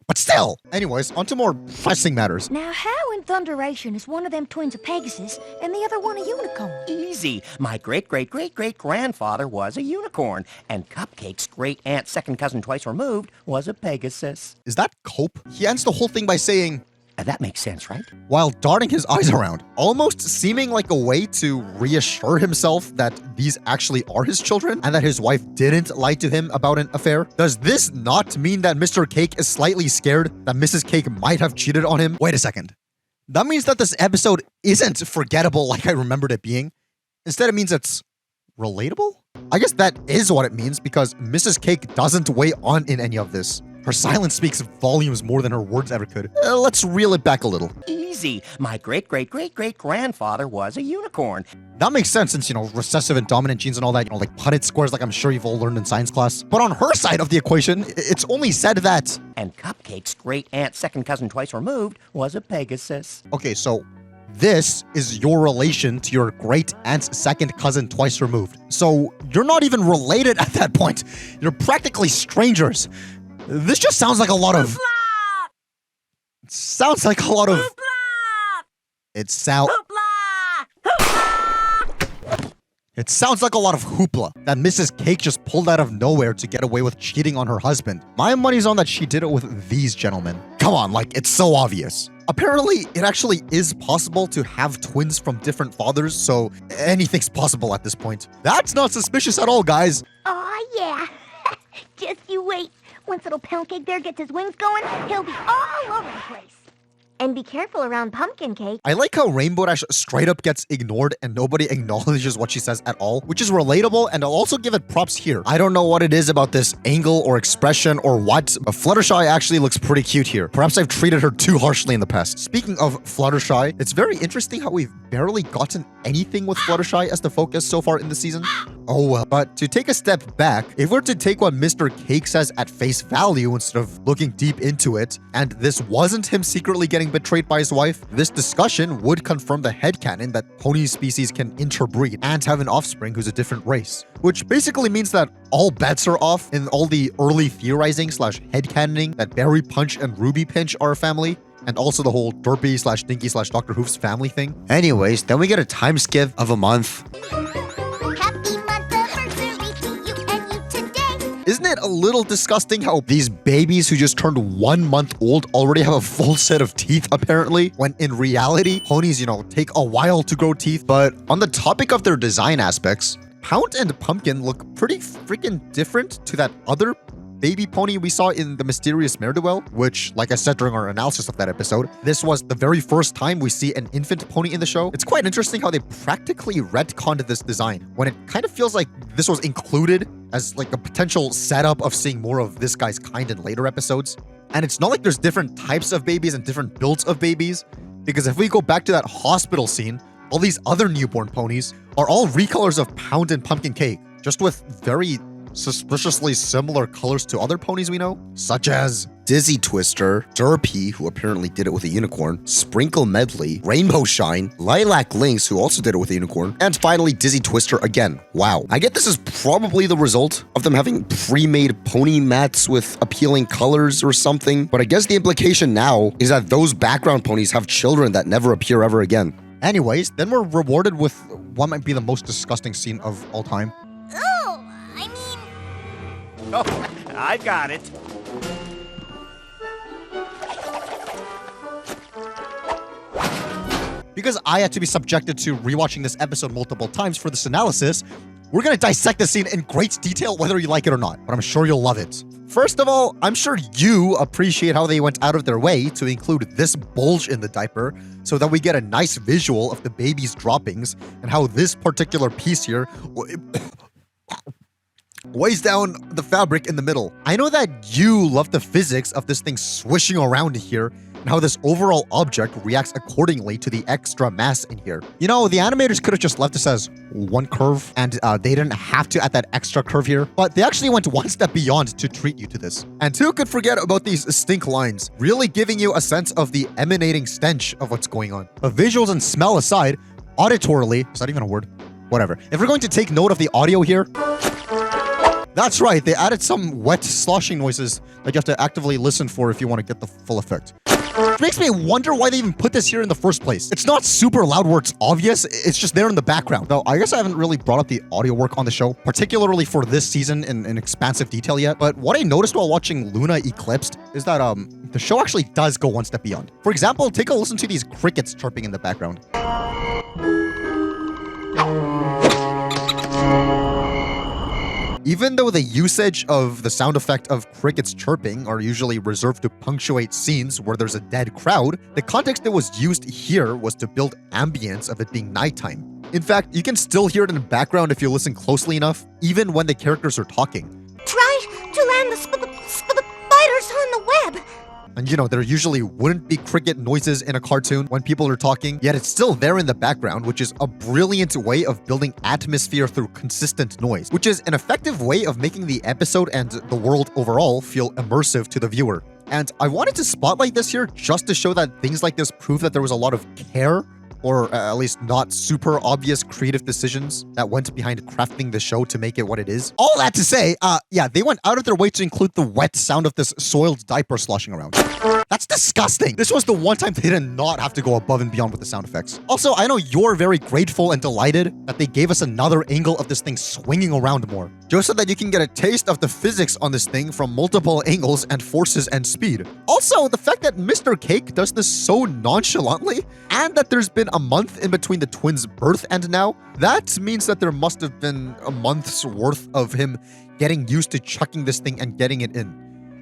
But still! Anyways, on to more pressing matters. Now how in thunderation is one of them twins a Pegasus, and the other one a unicorn? Easy. My great-great-great-great-grandfather was a unicorn, and Cupcake's great-aunt's second cousin twice removed was a Pegasus. Is that Cope? He ends the whole thing by saying... That makes sense, right? While darting his eyes around, almost seeming like a way to reassure himself that these actually are his children and that his wife didn't lie to him about an affair. Does this not mean that Mr. Cake is slightly scared that Mrs. Cake might have cheated on him? Wait a second. That means that this episode isn't forgettable like I remembered it being. Instead, it means it's relatable? I guess that is what it means because Mrs. Cake doesn't weigh on in any of this. Her silence speaks volumes more than her words ever could. Let's reel it back a little. Easy. My great-great-great-great-grandfather was a unicorn. That makes sense since, you know, recessive and dominant genes and all that, you know, like Punnett squares like I'm sure you've all learned in science class. But on her side of the equation, it's only said that... And Cupcake's great-aunt's second cousin twice removed was a Pegasus. Okay, so... This is your relation to your great-aunt's second cousin twice removed. So you're not even related at that point. You're practically strangers. This just sounds like a lot of... It sounds like a lot of... It sounds like a lot of hoopla that Mrs. Cake just pulled out of nowhere to get away with cheating on her husband. My money's on that she did it with these gentlemen. Come on, like, it's so obvious. Apparently, it actually is possible to have twins from different fathers, so anything's possible at this point. That's not suspicious at all, guys. Aw, yeah. Just you wait. Once little Pound Cake there gets his wings going, he'll be all over the place. And be careful around pumpkin cake. I like how Rainbow Dash straight up gets ignored and nobody acknowledges what she says at all, which is relatable, and I'll also give it props here. I don't know what it is about this angle or expression or what, but Fluttershy actually looks pretty cute here. Perhaps I've treated her too harshly in the past. Speaking of Fluttershy, it's very interesting how we've barely gotten anything with Fluttershy as the focus so far in the season. Oh well. But to take a step back, if we're to take what Mr. Cake says at face value instead of looking deep into it, and this wasn't him secretly getting betrayed by his wife, this discussion would confirm the headcanon that pony species can interbreed and have an offspring who's a different race. Which basically means that all bets are off in all the early theorizing / headcanoning that Berry Punch and Ruby Pinch are a family, and also the whole Derpy / Dinky / Dr. Hoof's family thing. Anyways, then we get a time skip of a month. Isn't it a little disgusting how these babies who just turned 1 month old already have a full set of teeth apparently, when in reality, ponies, take a while to grow teeth. But on the topic of their design aspects, Pound and Pumpkin look pretty freaking different to that other baby pony we saw in the mysterious Mare duel, which, like I said during our analysis of that episode, this was the very first time we see an infant pony in the show. It's quite interesting how they practically retconned this design, when it kind of feels like this was included as like a potential setup of seeing more of this guy's kind in later episodes. And it's not like there's different types of babies and different builds of babies, because if we go back to that hospital scene, all these other newborn ponies are all recolors of Pound and Pumpkin Cake, just with very suspiciously similar colors to other ponies we know, such as Dizzy Twister, Derpy, who apparently did it with a unicorn, Sprinkle Medley, Rainbow Shine, Lilac Lynx, who also did it with a unicorn, and finally Dizzy Twister again. Wow. I get this is probably the result of them having pre-made pony mats with appealing colors or something, but I guess the implication now is that those background ponies have children that never appear ever again. Anyways, then we're rewarded with what might be the most disgusting scene of all time. Oh, I got it. Because I had to be subjected to rewatching this episode multiple times for this analysis, we're gonna dissect the scene in great detail whether you like it or not, but I'm sure you'll love it. First of all, I'm sure you appreciate how they went out of their way to include this bulge in the diaper so that we get a nice visual of the baby's droppings and how this particular piece here weighs down the fabric in the middle. I know that you love the physics of this thing swishing around here and how this overall object reacts accordingly to the extra mass in here. The animators could have just left this as one curve and they didn't have to add that extra curve here, but they actually went one step beyond to treat you to this. And who could forget about these stink lines, really giving you a sense of the emanating stench of what's going on. But visuals and smell aside, auditorily, is that even a word? Whatever. If we're going to take note of the audio here, that's right, they added some wet sloshing noises that you have to actively listen for if you want to get the full effect. It makes me wonder why they even put this here in the first place. It's not super loud where it's obvious, it's just there in the background. Though I guess I haven't really brought up the audio work on the show, particularly for this season in expansive detail yet, but what I noticed while watching Luna Eclipsed is that the show actually does go one step beyond. For example, take a listen to these crickets chirping in the background. Even though the usage of the sound effect of crickets chirping are usually reserved to punctuate scenes where there's a dead crowd, the context that was used here was to build ambience of it being nighttime. In fact, you can still hear it in the background if you listen closely enough, even when the characters are talking. Try to land the spiders on the web. And there usually wouldn't be cricket noises in a cartoon when people are talking, yet it's still there in the background, which is a brilliant way of building atmosphere through consistent noise, which is an effective way of making the episode and the world overall feel immersive to the viewer. And I wanted to spotlight this here just to show that things like this prove that there was a lot of care, or at least not super obvious creative decisions that went behind crafting the show to make it what it is. All that to say, yeah, they went out of their way to include the wet sound of this soiled diaper sloshing around. That's disgusting. This was the one time they did not have to go above and beyond with the sound effects. Also, I know you're very grateful and delighted that they gave us another angle of this thing swinging around more, just so that you can get a taste of the physics on this thing from multiple angles and forces and speed. Also, the fact that Mr. Cake does this so nonchalantly, and that there's been a month in between the twins' birth and now, that means that there must have been a month's worth of him getting used to chucking this thing and getting it in.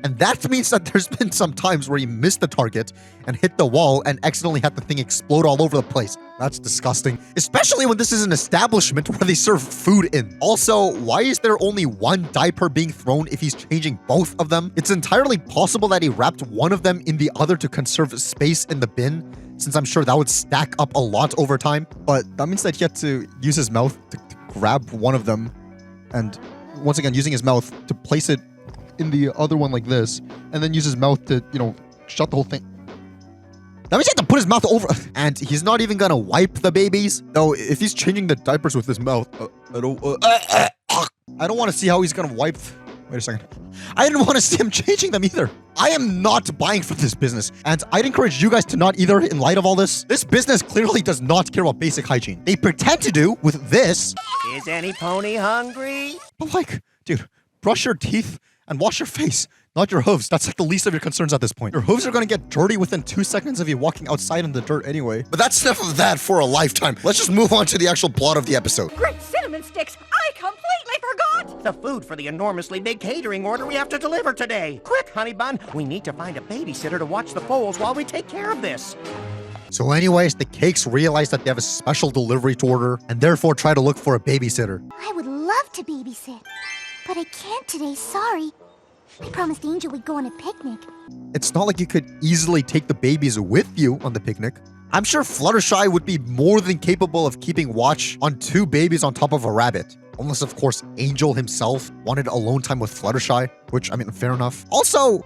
And that means that there's been some times where he missed the target and hit the wall and accidentally had the thing explode all over the place. That's disgusting. Especially when this is an establishment where they serve food in. Also, why is there only one diaper being thrown if he's changing both of them? It's entirely possible that he wrapped one of them in the other to conserve space in the bin, since I'm sure that would stack up a lot over time. But that means that he had to use his mouth to grab one of them and once again using his mouth to place it in the other one like this, and then use his mouth to, shut the whole thing. That means he had to put his mouth over, and he's not even gonna wipe the babies. Though, if he's changing the diapers with his mouth, I don't want to see how he's gonna wipe. Wait a second. I didn't want to see him changing them either. I am not buying for this business, and I'd encourage you guys to not either in light of all this. This business clearly does not care about basic hygiene. They pretend to do with this. Is any pony hungry? But like, dude, brush your teeth and wash your face, not your hooves. That's like the least of your concerns at this point. Your hooves are gonna get dirty within 2 seconds of you walking outside in the dirt anyway. But that's enough of that for a lifetime. Let's just move on to the actual plot of the episode. Great cinnamon sticks! I completely forgot! The food for the enormously big catering order we have to deliver today. Quick, honey bun, we need to find a babysitter to watch the foals while we take care of this. So anyways, the Cakes realize that they have a special delivery to order and therefore try to look for a babysitter. I would love to babysit, but I can't today, sorry. I promised Angel we'd go on a picnic. It's not like you could easily take the babies with you on the picnic. I'm sure Fluttershy would be more than capable of keeping watch on 2 babies on top of a rabbit. Unless, of course, Angel himself wanted alone time with Fluttershy, which, I mean, fair enough. Also,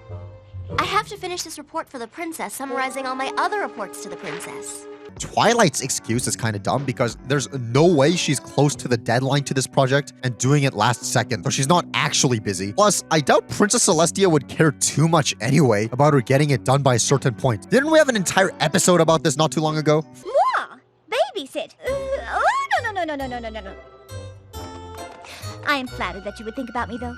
I have to finish this report for the princess, summarizing all my other reports to the princess. Twilight's excuse is kind of dumb because there's no way she's close to the deadline to this project and doing it last second, so she's not actually busy. Plus, I doubt Princess Celestia would care too much anyway about her getting it done by a certain point. Didn't we have an entire episode about this not too long ago? Moi! Babysit! No. I am flattered that you would think about me, though.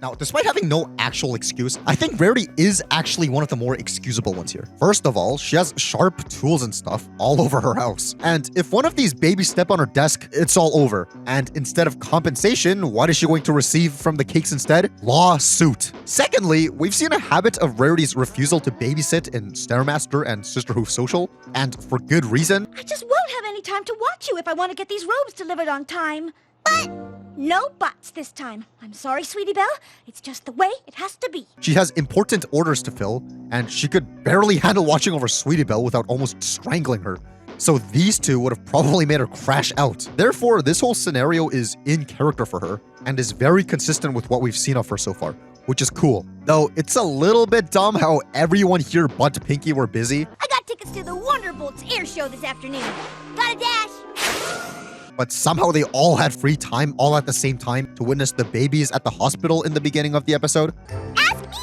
Now, despite having no actual excuse, I think Rarity is actually one of the more excusable ones here. First of all, she has sharp tools and stuff all over her house. And if one of these babies step on her desk, it's all over. And instead of compensation, what is she going to receive from the Cakes instead? Lawsuit. Secondly, we've seen a habit of Rarity's refusal to babysit in Stairmaster and Sisterhooves Social, and for good reason. I just won't have any time to watch you if I want to get these robes delivered on time. But no buts this time. I'm sorry, Sweetie Belle. It's just the way it has to be. She has important orders to fill, and she could barely handle watching over Sweetie Belle without almost strangling her. So these two would have probably made her crash out. Therefore, this whole scenario is in character for her, and is very consistent with what we've seen of her so far, which is cool. Though it's a little bit dumb how everyone here but Pinkie were busy. I got tickets to the Wonderbolts air show this afternoon. Got a dash! But somehow they all had free time all at the same time to witness the babies at the hospital in the beginning of the episode. Ask me!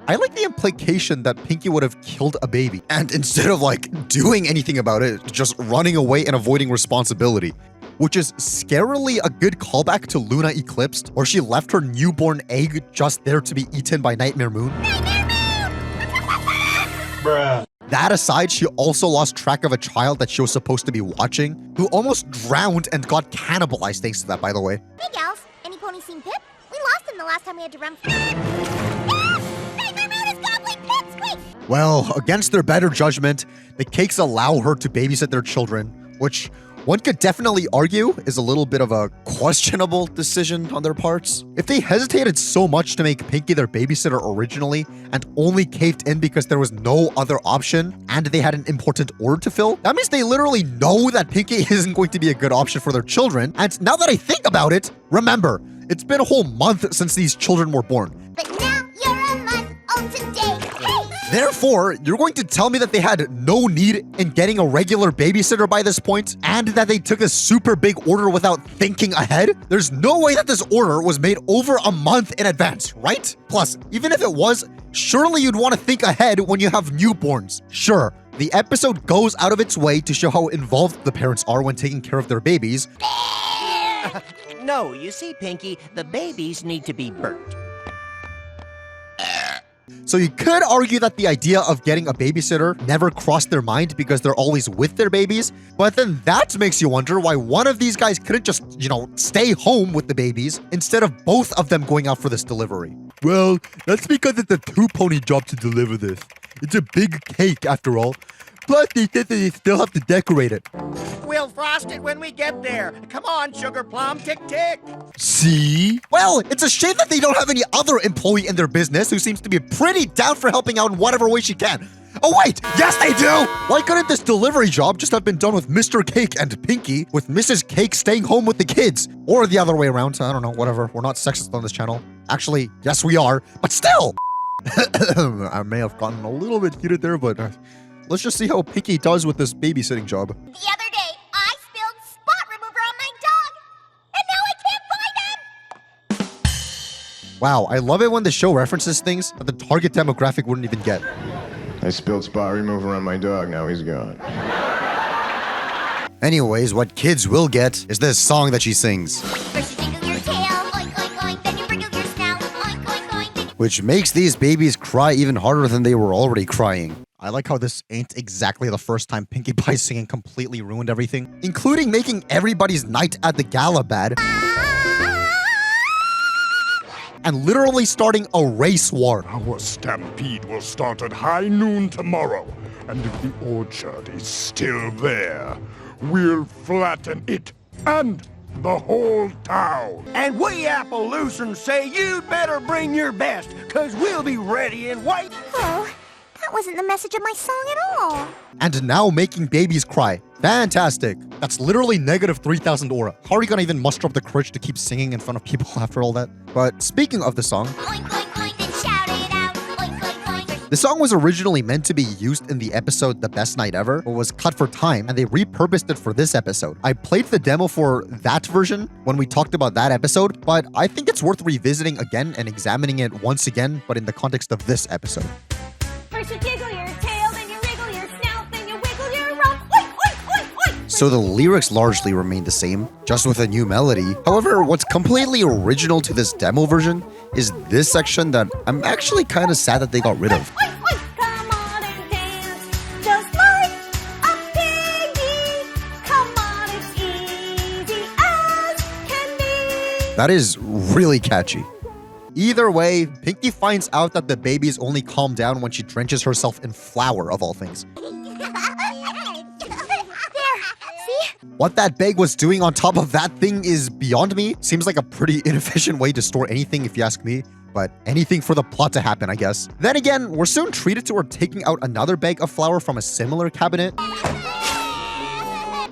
I like the implication that Pinkie would have killed a baby, and instead of like doing anything about it, just running away and avoiding responsibility. Which is scarily a good callback to Luna Eclipsed, where she left her newborn egg just there to be eaten by Nightmare Moon. Bruh. That aside, she also lost track of a child that she was supposed to be watching, who almost drowned and got cannibalized thanks to that, by the way. Hey, gals. Any pony seen Pip? We lost him the last time we had to run. Nightmare Moon is gobbling Pip, squeak! Well, against their better judgment, the Cakes allow her to babysit their children, which one could definitely argue is a little bit of a questionable decision on their parts. If they hesitated so much to make Pinkie their babysitter originally and only caved in because there was no other option and they had an important order to fill, that means they literally know that Pinkie isn't going to be a good option for their children. And now that I think about it, remember, it's been a whole month since these children were born. But now you're a month old today. Hey! Therefore, you're going to tell me that they had no need in getting a regular babysitter by this point, and that they took a super big order without thinking ahead? There's no way that this order was made over a month in advance, right? Plus, even if it was, surely you'd want to think ahead when you have newborns. Sure, the episode goes out of its way to show how involved the parents are when taking care of their babies. No, you see, Pinkie, the babies need to be burnt. So you could argue that the idea of getting a babysitter never crossed their mind because they're always with their babies, but then that makes you wonder why one of these guys couldn't just, stay home with the babies instead of both of them going out for this delivery. Well, that's because it's a two-pony job to deliver this. It's a big cake, after all. Plus, they said that they still have to decorate it. We'll frost it when we get there. Come on, Sugar Plum, tick tick. See? Well, it's a shame that they don't have any other employee in their business who seems to be pretty down for helping out in whatever way she can. Oh wait, yes they do! Why couldn't this delivery job just have been done with Mr. Cake and Pinky, with Mrs. Cake staying home with the kids? Or the other way around, I don't know, whatever. We're not sexist on this channel. Actually, yes we are, but still! I may have gotten a little bit heated there, but let's just see how Pinky does with this babysitting job. The other day, I spilled spot remover on my dog, and now I can't find him! Wow, I love it when the show references things that the target demographic wouldn't even get. I spilled spot remover on my dog, now he's gone. Anyways, what kids will get is this song that she sings. First you jiggle your tail, oink oink oink, then you wriggle your snout, oink oink oink, then Which makes these babies cry even harder than they were already crying. I like how this ain't exactly the first time Pinkie Pie singing completely ruined everything, including making everybody's night at the gala bad. And literally starting a race war. Our stampede will start at high noon tomorrow, and if the orchard is still there, we'll flatten it and the whole town. And we Appaloosans say you'd better bring your best, cause we'll be ready and wait. Oh, that wasn't the message of my song at all. And now making babies cry. Fantastic. That's literally negative 3,000 aura. How are you gonna even muster up the courage to keep singing in front of people after all that? But speaking of the song, Oink oink oink, then shout it out. Oink oink oink. the song was originally meant to be used in the episode The Best Night Ever, but was cut for time, and they repurposed it for this episode. I played the demo for that version when we talked about that episode, but I think it's worth revisiting again and examining it once again, but in the context of this episode. First you jiggle your tail, then you wriggle your snout, then you wiggle your rump. Oink, oink, oink, oink. So the lyrics largely remain the same, just with a new melody. However, what's completely original to this demo version is this section that I'm actually kind of sad that they got rid of. Oink, oink. Come on and dance, just like a piggy. Come on, it's easy as can be. That is really catchy. Either way, Pinkie finds out that the babies only calm down when she drenches herself in flour, of all things. There, see? What that bag was doing on top of that thing is beyond me. Seems like a pretty inefficient way to store anything if you ask me. But anything for the plot to happen, I guess. Then again, we're soon treated to her taking out another bag of flour from a similar cabinet.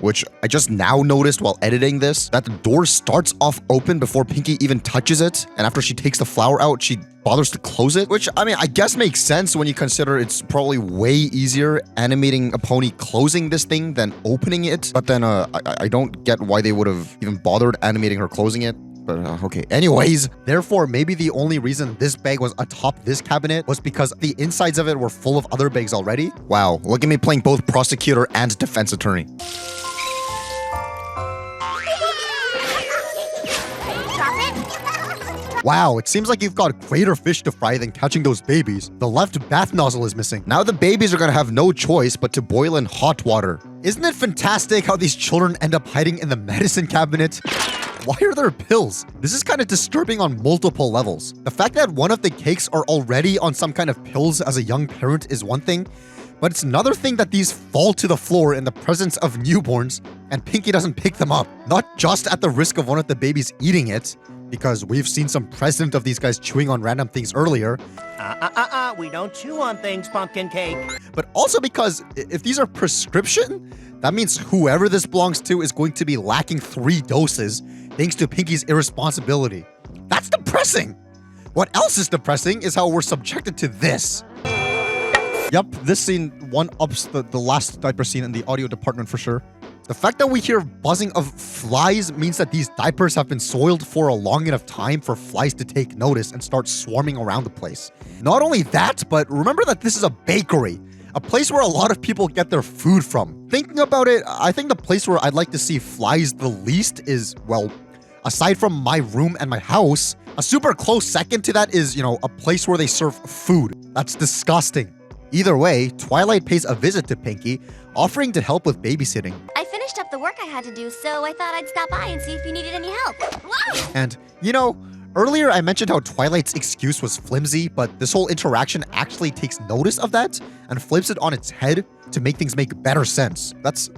Which I just now noticed while editing this, that the door starts off open before Pinkie even touches it. And after she takes the flour out, she bothers to close it. Which, I mean, I guess makes sense when you consider it's probably way easier animating a pony closing this thing than opening it. But then I don't get why they would have even bothered animating her closing it. But okay, anyways, therefore maybe the only reason this bag was atop this cabinet was because the insides of it were full of other bags already. Wow, look at me playing both prosecutor and defense attorney. Wow, it seems like you've got greater fish to fry than catching those babies. The left bath nozzle is missing. Now the babies are gonna have no choice but to boil in hot water. Isn't it fantastic how these children end up hiding in the medicine cabinet? Why are there pills? This is kind of disturbing on multiple levels. The fact that one of the cakes are already on some kind of pills as a young parent is one thing, but it's another thing that these fall to the floor in the presence of newborns and Pinkie doesn't pick them up. Not just at the risk of one of the babies eating it, because we've seen some precedent of these guys chewing on random things earlier. We don't chew on things, pumpkin cake. But also because if these are prescription, that means whoever this belongs to is going to be lacking 3 doses thanks to Pinkie's irresponsibility. That's depressing. What else is depressing is how we're subjected to this. Yep, this scene one-ups the last diaper scene in the audio department for sure. The fact that we hear buzzing of flies means that these diapers have been soiled for a long enough time for flies to take notice and start swarming around the place. Not only that, but remember that this is a bakery, a place where a lot of people get their food from. Thinking about it, I think the place where I'd like to see flies the least is, well, aside from my room and my house, A super close second to that is, a place where they serve food. That's disgusting. Either way, Twilight pays a visit to Pinkie, offering to help with babysitting. I finished up the work I had to do, so I thought I'd stop by and see if you needed any help. Whoa! And, earlier I mentioned how Twilight's excuse was flimsy, but this whole interaction actually takes notice of that and flips it on its head to make things make better sense. That's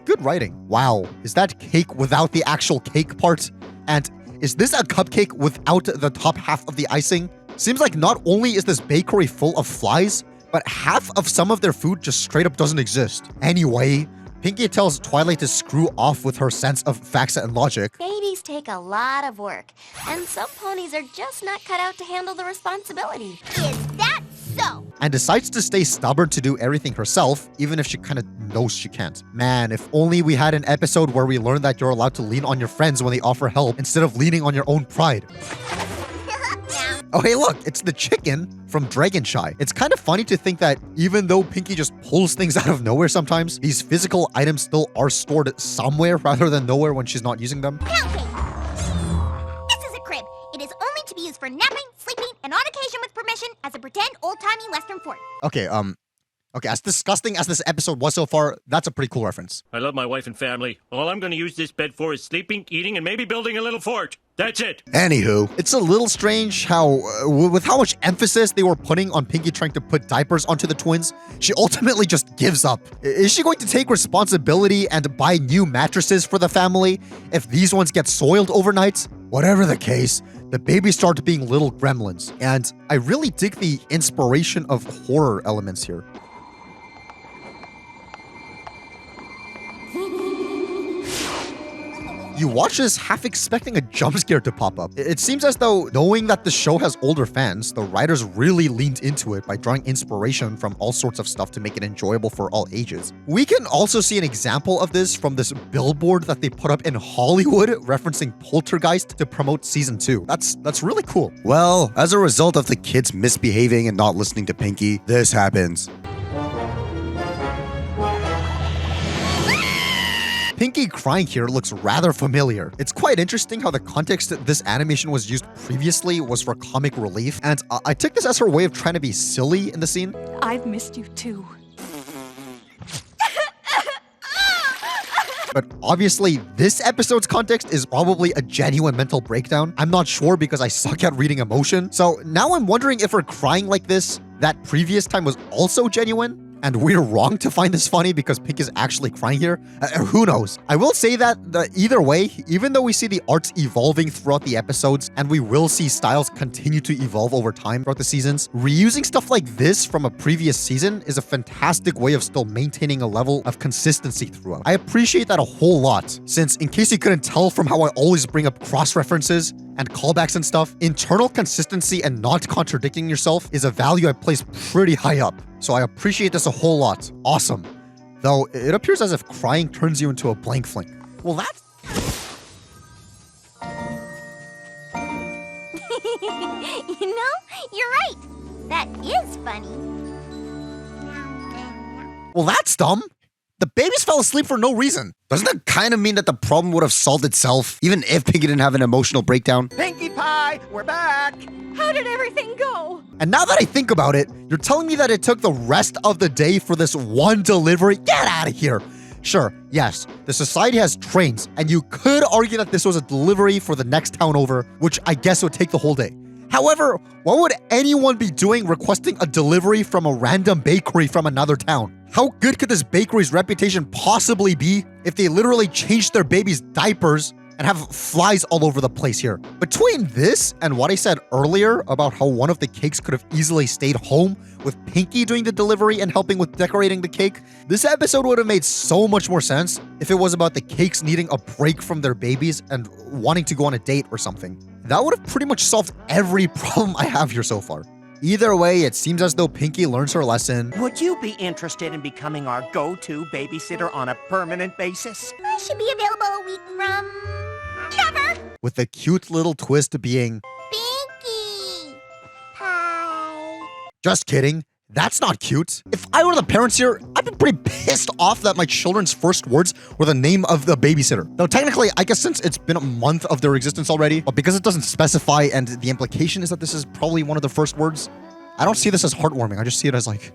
good writing. Wow, is that cake without the actual cake part? And is this a cupcake without the top half of the icing? Seems like not only is this bakery full of flies, but half of some of their food just straight up doesn't exist. Anyway, Pinkie tells Twilight to screw off with her sense of facts and logic. Babies take a lot of work, and some ponies are just not cut out to handle the responsibility. Is that so? And decides to stay stubborn to do everything herself, even if she kind of knows she can't. Man, if only we had an episode where we learned that you're allowed to lean on your friends when they offer help instead of leaning on your own pride. Oh, hey, look, it's the chicken from Dragonshy. It's kind of funny to think that even though Pinkie just pulls things out of nowhere sometimes, these physical items still are stored somewhere rather than nowhere when she's not using them. Counting! This is a crib. It is only to be used for napping, sleeping, and on occasion with permission as a pretend old-timey Western fort. Okay, as disgusting as this episode was so far, that's a pretty cool reference. I love my wife and family. All I'm going to use this bed for is sleeping, eating, and maybe building a little fort. That's it. Anywho, it's a little strange how, with how much emphasis they were putting on Pinkie trying to put diapers onto the twins, she ultimately just gives up. Is she going to take responsibility and buy new mattresses for the family if these ones get soiled overnight? Whatever the case, the babies start being little gremlins, and I really dig the inspiration of horror elements here. You watch this half expecting a jump scare to pop up. It seems as though, knowing that the show has older fans, the writers really leaned into it by drawing inspiration from all sorts of stuff to make it enjoyable for all ages. We can also see an example of this from this billboard that they put up in Hollywood referencing Poltergeist to promote season 2. That's really cool. Well, as a result of the kids misbehaving and not listening to Pinkie, this happens. Pinkie crying here looks rather familiar. It's quite interesting how the context that this animation was used previously was for comic relief, and I took this as her way of trying to be silly in the scene. I've missed you too. But obviously, this episode's context is probably a genuine mental breakdown. I'm not sure because I suck at reading emotion. So now I'm wondering if her crying like this that previous time was also genuine. And we're wrong to find this funny because Pink is actually crying here. Who knows? I will say that either way, even though we see the arts evolving throughout the episodes, and we will see styles continue to evolve over time throughout the seasons, reusing stuff like this from a previous season is a fantastic way of still maintaining a level of consistency throughout. I appreciate that a whole lot, since in case you couldn't tell from how I always bring up cross-references and callbacks and stuff, internal consistency and not contradicting yourself is a value I place pretty high up. So I appreciate this a whole lot. Awesome. Though, it appears as if crying turns you into a blank flink. Well, that's... You're right. That is funny. Well, that's dumb. The babies fell asleep for no reason. Doesn't that kind of mean that the problem would have solved itself, even if Pinkie didn't have an emotional breakdown? Pinkie Pie, we're back! How did everything go? And now that I think about it, you're telling me that it took the rest of the day for this one delivery? Get out of here! Sure, yes, the society has trains, and you could argue that this was a delivery for the next town over, which I guess would take the whole day. However, what would anyone be doing requesting a delivery from a random bakery from another town? How good could this bakery's reputation possibly be if they literally changed their babies' diapers and have flies all over the place here? Between this and what I said earlier about how one of the cakes could have easily stayed home with Pinkie doing the delivery and helping with decorating the cake, this episode would have made so much more sense if it was about the cakes needing a break from their babies and wanting to go on a date or something. That would have pretty much solved every problem I have here so far. Either way, it seems as though Pinkie learns her lesson. Would you be interested in becoming our go-to babysitter on a permanent basis? I should be available a week from... never! With the cute little twist being... Pinkie Pie. Just kidding. That's not cute. If I were the parents here, I'd be pretty pissed off that my children's first words were the name of the babysitter. Though technically, I guess since it's been a month of their existence already, but because it doesn't specify and the implication is that this is probably one of their first words, I don't see this as heartwarming. I just see it as like,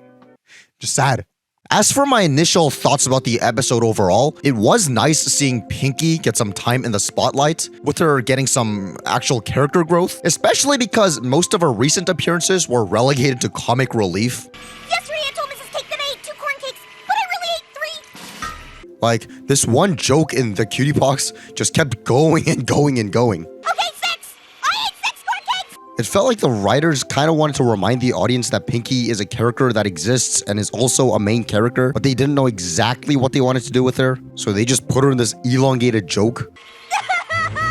just sad. As for my initial thoughts about the episode overall, it was nice seeing Pinkie get some time in the spotlight, with her getting some actual character growth, especially because most of her recent appearances were relegated to comic relief. Yesterday I told Mrs. Cake that I ate 2 corn cakes, but I really ate 3. Like, this one joke in the Cutie Pox just kept going and going and going. Okay, 6! I ate 6 corn cakes! It felt like the writers kind of wanted to remind the audience that Pinkie is a character that exists and is also a main character, but they didn't know exactly what they wanted to do with her, so they just put her in this elongated joke.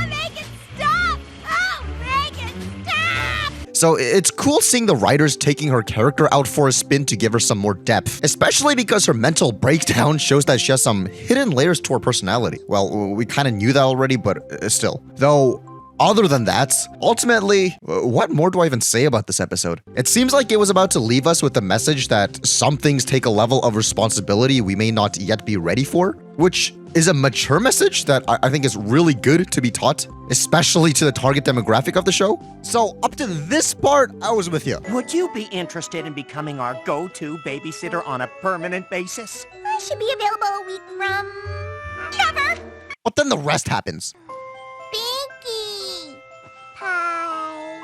Make it stop! Oh, make it stop! So it's cool seeing the writers taking her character out for a spin to give her some more depth, especially because her mental breakdown shows that she has some hidden layers to her personality. Well, we kind of knew that already, but still. Though, other than that, ultimately, what more do I even say about this episode? It seems like it was about to leave us with the message that some things take a level of responsibility we may not yet be ready for, which is a mature message that I think is really good to be taught, especially to the target demographic of the show. So up to this part, I was with you. Would you be interested in becoming our go-to babysitter on a permanent basis? I should be available a week from... never! But then the rest happens. Pinkie! Pie.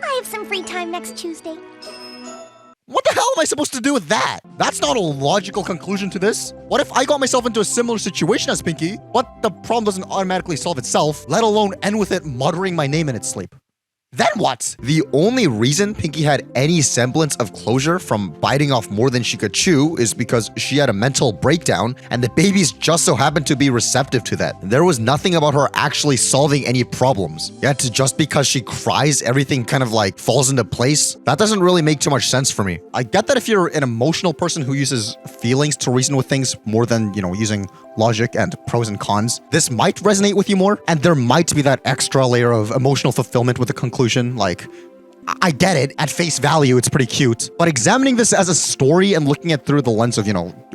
I have some free time next Tuesday. What the hell am I supposed to do with that? That's not a logical conclusion to this. What if I got myself into a similar situation as Pinkie, but the problem doesn't automatically solve itself, let alone end with it muttering my name in its sleep? Then what? The only reason Pinkie had any semblance of closure from biting off more than she could chew is because she had a mental breakdown, and the babies just so happened to be receptive to that. There was nothing about her actually solving any problems. Yet just because she cries, everything kind of like falls into place? That doesn't really make too much sense for me. I get that if you're an emotional person who uses feelings to reason with things more than, using logic and pros and cons, this might resonate with you more, and there might be that extra layer of emotional fulfillment with the conclusion. Like, I get it, at face value, it's pretty cute, but examining this as a story and looking at through the lens of,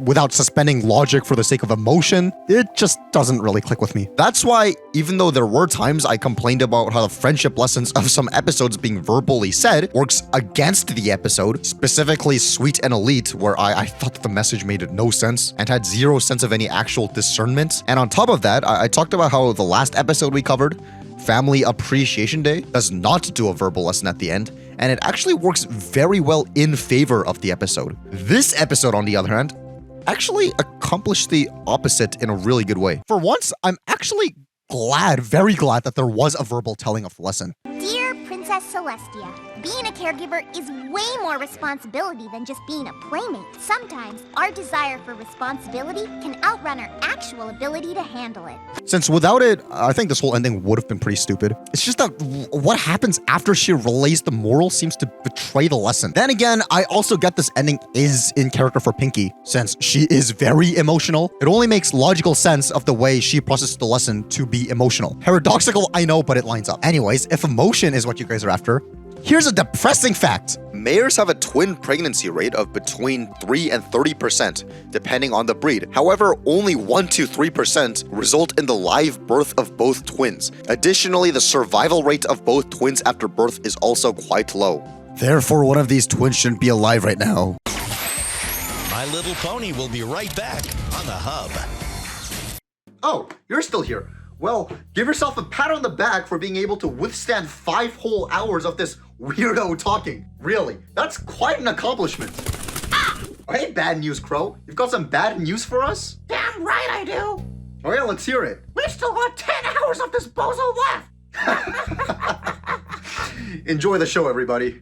without suspending logic for the sake of emotion, it just doesn't really click with me. That's why, even though there were times I complained about how the friendship lessons of some episodes being verbally said works against the episode, specifically Sweet and Elite, where I thought that the message made no sense and had zero sense of any actual discernment. And on top of that, I talked about how the last episode we covered, Family Appreciation Day, does not do a verbal lesson at the end, and it actually works very well in favor of the episode. This episode, on the other hand, actually accomplished the opposite in a really good way. For once, I'm actually very glad that there was a verbal telling of the lesson. Dear Princess Celestia, being a caregiver is way more responsibility than just being a playmate. Sometimes our desire for responsibility can outrun our actual ability to handle it. Since without it, I think this whole ending would have been pretty stupid. It's just that what happens after she relays the moral seems to betray the lesson. Then again, I also get this ending is in character for Pinkie, since she is very emotional. It only makes logical sense of the way she processes the lesson to be emotional. Paradoxical, I know, but it lines up. Anyways, if emotion is what you guys are after, here's a depressing fact. Mares have a twin pregnancy rate of between 3 and 30%, depending on the breed. However, only 1 to 3% result in the live birth of both twins. Additionally, the survival rate of both twins after birth is also quite low. Therefore, one of these twins shouldn't be alive right now. My Little Pony will be right back on the Hub. Oh, you're still here. Well, give yourself a pat on the back for being able to withstand 5 whole hours of this weirdo talking. Really, that's quite an accomplishment. Hey, Bad News Crow, you've got some bad news for us? Damn right I do. Oh yeah, let's hear it. We still got 10 hours of this bozo left. Enjoy the show, everybody.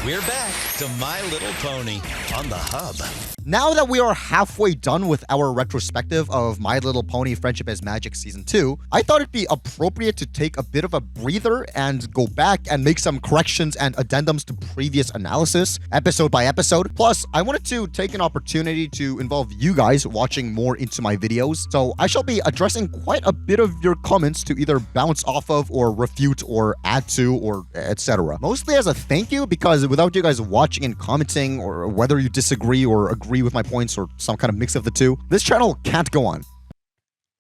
We're back to My Little Pony on the Hub. Now that we are halfway done with our retrospective of My Little Pony Friendship is Magic Season 2, I thought it'd be appropriate to take a bit of a breather and go back and make some corrections and addendums to previous analysis, episode by episode. Plus, I wanted to take an opportunity to involve you guys watching more into my videos, so I shall be addressing quite a bit of your comments to either bounce off of or refute or add to or etc. Mostly as a thank you, because without you guys watching and commenting, or whether you disagree or agree with my points or some kind of mix of the two, this channel can't go on.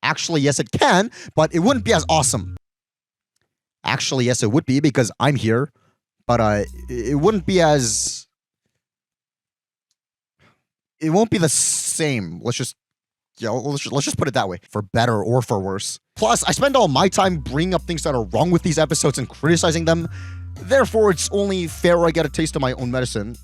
Actually, yes, it can, but it wouldn't be as awesome. Actually, yes, it would be, because I'm here, but it wouldn't be as... It won't be the same. Let's just put it that way, for better or for worse. Plus, I spend all my time bringing up things that are wrong with these episodes and criticizing them. Therefore, it's only fair I get a taste of my own medicine.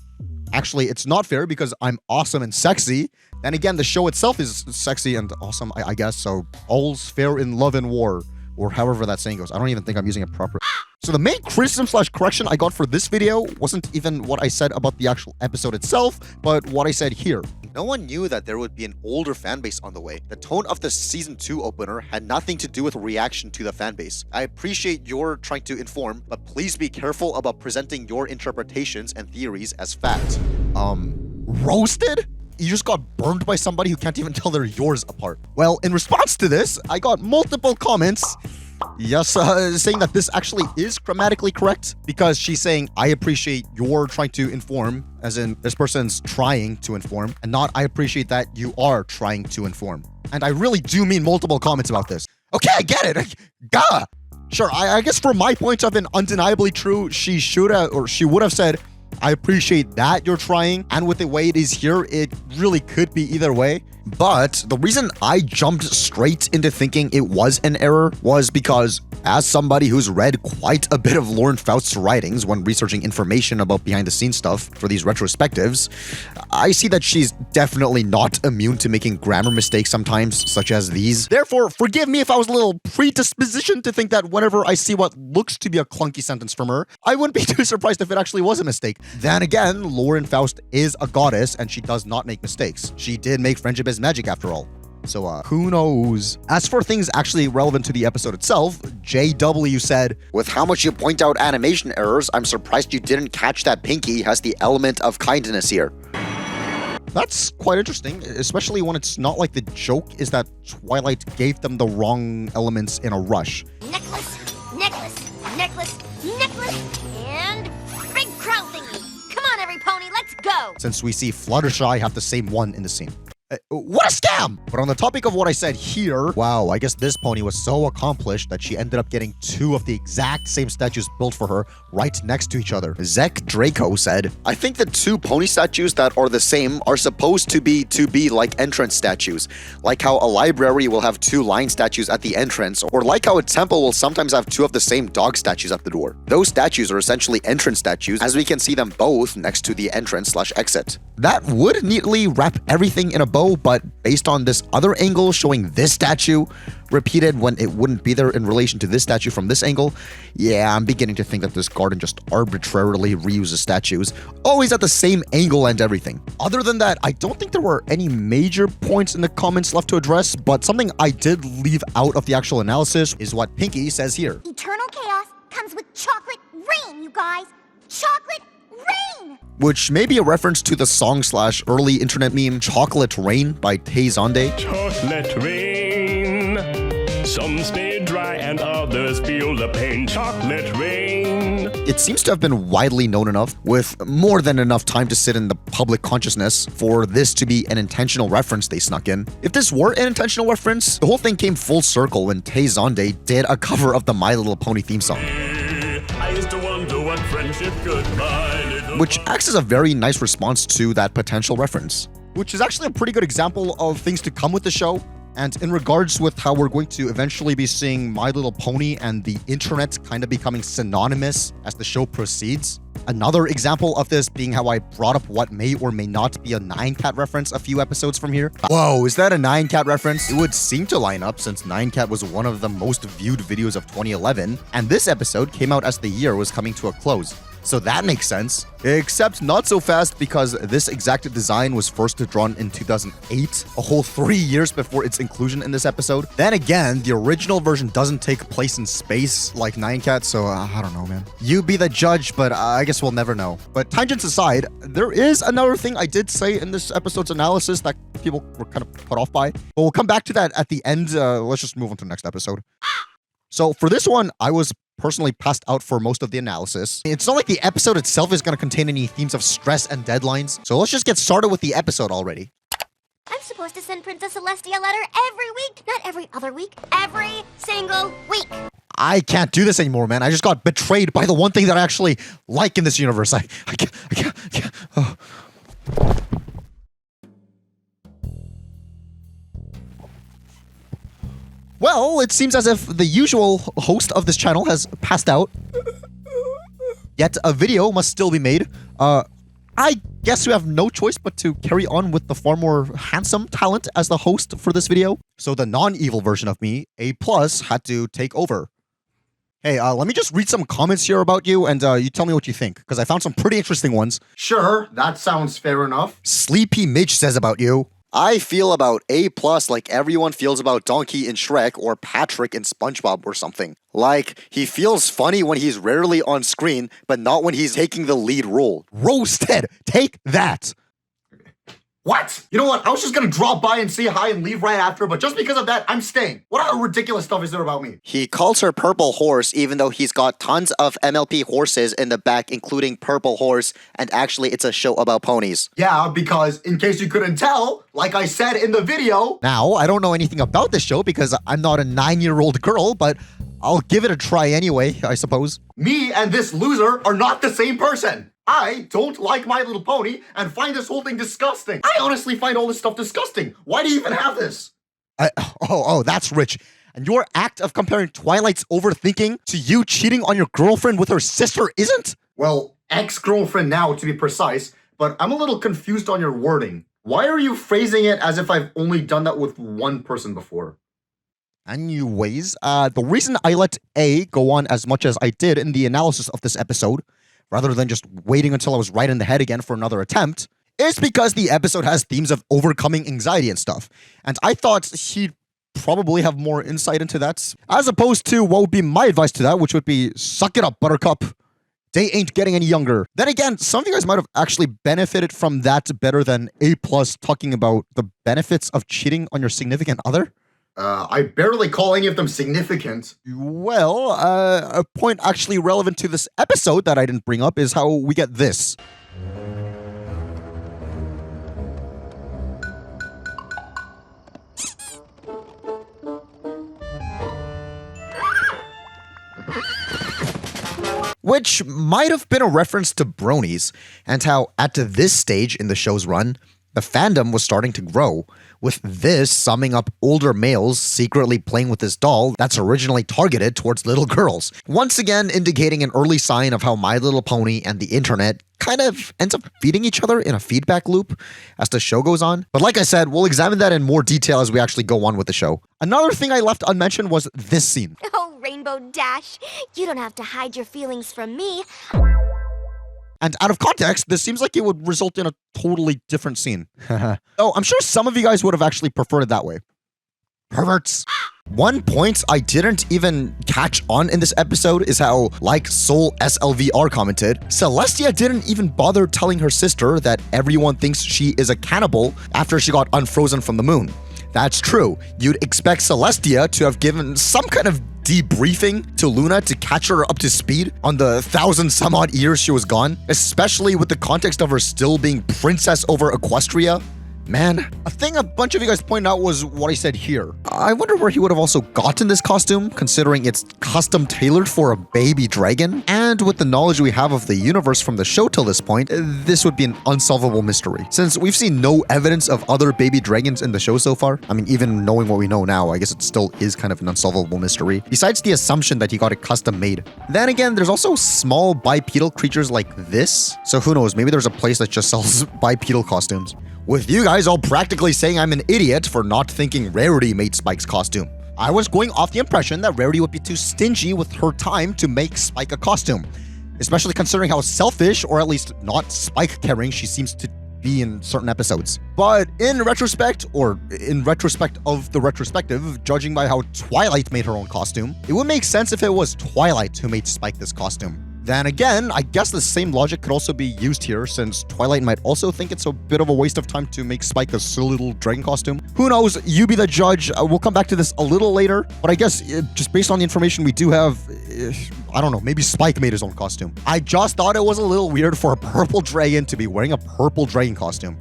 Actually, it's not fair, because I'm awesome and sexy. And again, the show itself is sexy and awesome, I guess. So all's fair in love and war, or however that saying goes. I don't even think I'm using it properly. So the main criticism/correction I got for this video wasn't even what I said about the actual episode itself, but what I said here. No one knew that there would be an older fanbase on the way. The tone of the Season 2 opener had nothing to do with reaction to the fanbase. I appreciate your trying to inform, but please be careful about presenting your interpretations and theories as fact. Roasted? You just got burned by somebody who can't even tell they're yours apart. Well, in response to this, I got multiple comments. Yes, saying that this actually is grammatically correct, because she's saying, I appreciate you're trying to inform, as in this person's trying to inform, and not I appreciate that you are trying to inform. And I really do mean multiple comments about this. Okay, I get it. Gah! Sure, I guess for my points have been undeniably true, she should have, or she would have said, I appreciate that you're trying, and with the way it is here, it really could be either way. But the reason I jumped straight into thinking it was an error was because, as somebody who's read quite a bit of Lauren Faust's writings when researching information about behind-the-scenes stuff for these retrospectives, I see that she's definitely not immune to making grammar mistakes sometimes, such as these. Therefore, forgive me if I was a little predispositioned to think that whenever I see what looks to be a clunky sentence from her, I wouldn't be too surprised if it actually was a mistake. Then again, Lauren Faust is a goddess, and she does not make mistakes. She did make Friendship is Magic after all. So, who knows? As for things actually relevant to the episode itself, JW said, with how much you point out animation errors, I'm surprised you didn't catch that Pinky has the element of kindness here. That's quite interesting, especially when it's not like the joke is that Twilight gave them the wrong elements in a rush. Necklace, necklace, necklace, necklace, and big crown thingy. Come on, every pony, let's go. Since we see Fluttershy have the same one in the scene. What a scam! But on the topic of what I said here, wow, I guess this pony was so accomplished that she ended up getting 2 of the exact same statues built for her right next to each other. Zek Draco said, I think the 2 pony statues that are the same are supposed to be like entrance statues, like how a library will have 2 lion statues at the entrance, or like how a temple will sometimes have 2 of the same dog statues at the door. Those statues are essentially entrance statues, as we can see them both next to the entrance/exit. That would neatly wrap everything in a bow, but based on this other angle showing this statue repeated when it wouldn't be there in relation to this statue from this angle, yeah, I'm beginning to think that this garden just arbitrarily reuses statues, always at the same angle and everything. Other than that, I don't think there were any major points in the comments left to address, but something I did leave out of the actual analysis is what Pinky says here. Eternal chaos comes with chocolate rain, you guys. Chocolate rain! Which may be a reference to the song/early internet meme Chocolate Rain by Tay Zonde. Chocolate rain. Some stay dry and others feel the pain. Chocolate rain. It seems to have been widely known enough, with more than enough time to sit in the public consciousness, for this to be an intentional reference they snuck in. If this were an intentional reference, the whole thing came full circle when Tay Zonde did a cover of the My Little Pony theme song. I used to wonder what friendship could buy. Which acts as a very nice response to that potential reference. Which is actually a pretty good example of things to come with the show. And in regards with how we're going to eventually be seeing My Little Pony and the internet kind of becoming synonymous as the show proceeds. Another example of this being how I brought up what may or may not be a 9cat reference a few episodes from here. Whoa, is that a 9cat reference? It would seem to line up since 9cat was one of the most viewed videos of 2011, and this episode came out as the year was coming to a close. so that makes sense. Except not so fast because this exact design was first drawn in 2008, a whole 3 years before its inclusion in this episode. Then again, the original version doesn't take place in space like Nine Cat, so I don't know, man. You be the judge, but I guess we'll never know. But tangents aside, there is another thing I did say in this episode's analysis that people were kind of put off by. But we'll come back to that at the end. Let's just move on to the next episode. So for this one, I was personally passed out for most of the analysis. It's not like the episode itself is going to contain any themes of stress and deadlines. So let's just get started with the episode already. I'm supposed to send Princess Celestia a letter every week, not every other week, every single week. I can't do this anymore, man. I just got betrayed by the one thing that I actually like in this universe. I can't. Oh. Well, it seems as if the usual host of this channel has passed out. Yet a video must still be made. I guess we have no choice but to carry on with the far more handsome talent as the host for this video. So the non-evil version of me, A+, had to take over. Hey, let me just read some comments here about you, and you tell me what you think, because I found some pretty interesting ones. Sure, that sounds fair enough. Sleepy Midge says about you. I feel about A+ like everyone feels about Donkey in Shrek or Patrick in SpongeBob or something. Like, he feels funny when he's rarely on screen, but not when he's taking the lead role. Roasted! Take that! What? You know what? I was just gonna drop by and say hi and leave right after, but just because of that, I'm staying. What other ridiculous stuff is there about me? He calls her Purple Horse even though he's got tons of MLP horses in the back, including Purple Horse, and actually it's a show about ponies. Yeah, because in case you couldn't tell, like I said in the video... Now, I don't know anything about this show because I'm not a 9-year-old girl, but I'll give it a try anyway, I suppose. Me and this loser are not the same person. I don't like My Little Pony and find this whole thing disgusting. I honestly find all this stuff disgusting. Why do you even have this? Oh, that's rich. And your act of comparing Twilight's overthinking to you cheating on your girlfriend with her sister isn't? Well, ex-girlfriend now to be precise, but I'm a little confused on your wording. Why are you phrasing it as if I've only done that with one person before? Anyways, the reason I let A go on as much as I did in the analysis of this episode, rather than just waiting until I was right in the head again for another attempt, is because the episode has themes of overcoming anxiety and stuff. And I thought he'd probably have more insight into that, as opposed to what would be my advice to that, which would be, suck it up, Buttercup. They ain't getting any younger. Then again, some of you guys might have actually benefited from that better than A+ talking about the benefits of cheating on your significant other. I barely call any of them significant. Well, a point actually relevant to this episode that I didn't bring up is how we get this. Which might have been a reference to bronies, and how at this stage in the show's run, the fandom was starting to grow, with this summing up older males secretly playing with this doll that's originally targeted towards little girls. Once again indicating an early sign of how My Little Pony and the internet kind of ends up feeding each other in a feedback loop as the show goes on. But like I said, we'll examine that in more detail as we actually go on with the show. Another thing I left unmentioned was this scene. Oh, Rainbow Dash, you don't have to hide your feelings from me. And out of context, this seems like it would result in a totally different scene. Oh, I'm sure some of you guys would have actually preferred it that way. Perverts. One point I didn't even catch on in this episode is how, like Soul SLVR commented, Celestia didn't even bother telling her sister that everyone thinks she is a cannibal after she got unfrozen from the moon. That's true. You'd expect Celestia to have given some kind of debriefing to Luna to catch her up to speed on the 1,000-some-odd years she was gone, especially with the context of her still being princess over Equestria. Man, a thing a bunch of you guys pointed out was what I said here. I wonder where he would have also gotten this costume, considering it's custom tailored for a baby dragon. And with the knowledge we have of the universe from the show till this point, this would be an unsolvable mystery. Since we've seen no evidence of other baby dragons in the show so far, I mean, even knowing what we know now, I guess it still is kind of an unsolvable mystery, besides the assumption that he got it custom made. Then again, there's also small bipedal creatures like this, so who knows, maybe there's a place that just sells bipedal costumes. With you guys all practically saying I'm an idiot for not thinking Rarity made Spike's costume. I was going off the impression that Rarity would be too stingy with her time to make Spike a costume. especially considering how selfish, or at least not Spike caring, she seems to be in certain episodes. But in retrospect, or in retrospect of the retrospective, judging by how Twilight made her own costume, it would make sense if it was Twilight who made Spike this costume. Then again, I guess the same logic could also be used here, since Twilight might also think it's a bit of a waste of time to make Spike a silly little dragon costume. Who knows? You be the judge. We'll come back to this a little later, but I guess just based on the information we do have, I don't know, maybe Spike made his own costume. I just thought it was a little weird for a purple dragon to be wearing a purple dragon costume.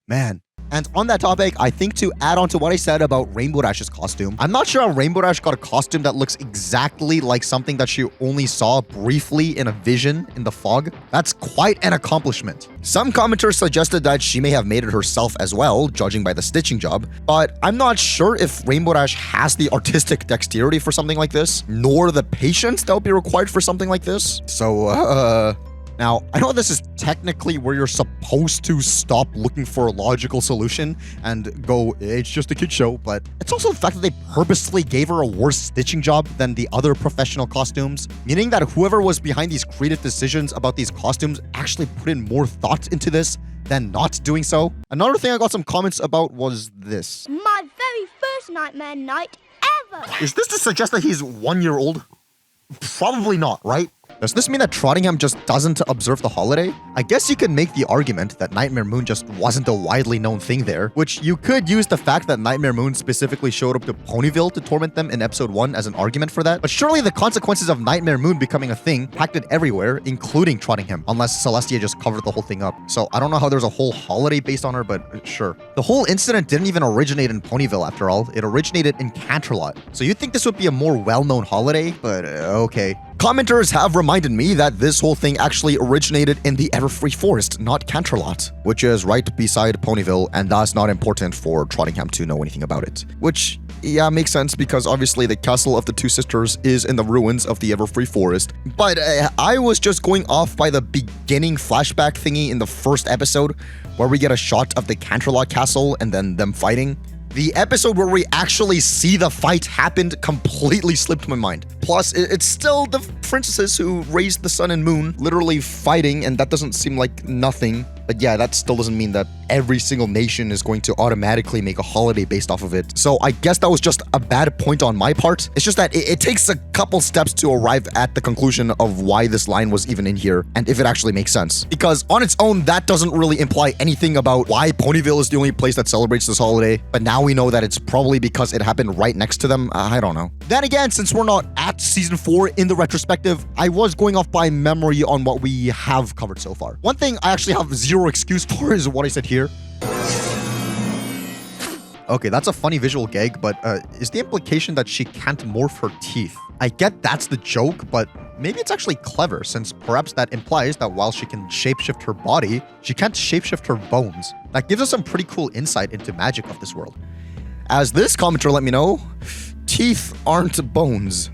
Man. And on that topic, I think to add on to what I said about Rainbow Dash's costume, I'm not sure how Rainbow Dash got a costume that looks exactly like something that she only saw briefly in a vision in the fog. That's quite an accomplishment. Some commenters suggested that she may have made it herself as well, judging by the stitching job, but I'm not sure if Rainbow Dash has the artistic dexterity for something like this, nor the patience that would be required for something like this. So, now, I know this is technically where you're supposed to stop looking for a logical solution and go, it's just a kid show, but it's also the fact that they purposely gave her a worse stitching job than the other professional costumes, meaning that whoever was behind these creative decisions about these costumes actually put in more thought into this than not doing so. Another thing I got some comments about was this. My very first nightmare night ever! Is this to suggest that he's 1 year old? Probably not, right? Does this mean that Trottingham just doesn't observe the holiday? I guess you could make the argument that Nightmare Moon just wasn't a widely known thing there, which you could use the fact that Nightmare Moon specifically showed up to Ponyville to torment them in episode 1 as an argument for that. But surely the consequences of Nightmare Moon becoming a thing packed it everywhere, including Trottingham, unless Celestia just covered the whole thing up. So I don't know how there's a whole holiday based on her, but sure. The whole incident didn't even originate in Ponyville after all. It originated in Canterlot. So you'd think this would be a more well-known holiday, but okay. Commenters have reminded me that this whole thing actually originated in the Everfree Forest, not Canterlot, which is right beside Ponyville, and thus not important for Trottingham to know anything about it. Which, yeah, makes sense because obviously the castle of the two sisters is in the ruins of the Everfree Forest. But I was just going off by the beginning flashback thingy in the first episode, where we get a shot of the Canterlot castle and then them fighting. The episode where we actually see the fight happened completely slipped my mind. Plus, it's still the princesses who raised the sun and moon literally fighting, and that doesn't seem like nothing. But yeah, that still doesn't mean that every single nation is going to automatically make a holiday based off of it. So I guess that was just a bad point on my part. It's just that it takes a couple steps to arrive at the conclusion of why this line was even in here, and if it actually makes sense. Because on its own, that doesn't really imply anything about why Ponyville is the only place that celebrates this holiday. But now we know that it's probably because it happened right next to them. I don't know. Then again, since we're not at season 4 in the retrospective, I was going off by memory on what we have covered so far. One thing I actually have zero excuse for is what I said here. Okay, that's a funny visual gag, but is the implication that she can't morph her teeth? I get that's the joke, but maybe it's actually clever, since perhaps that implies that while she can shapeshift her body, she can't shapeshift her bones. That gives us some pretty cool insight into magic of this world. As this commenter let me know, teeth aren't bones.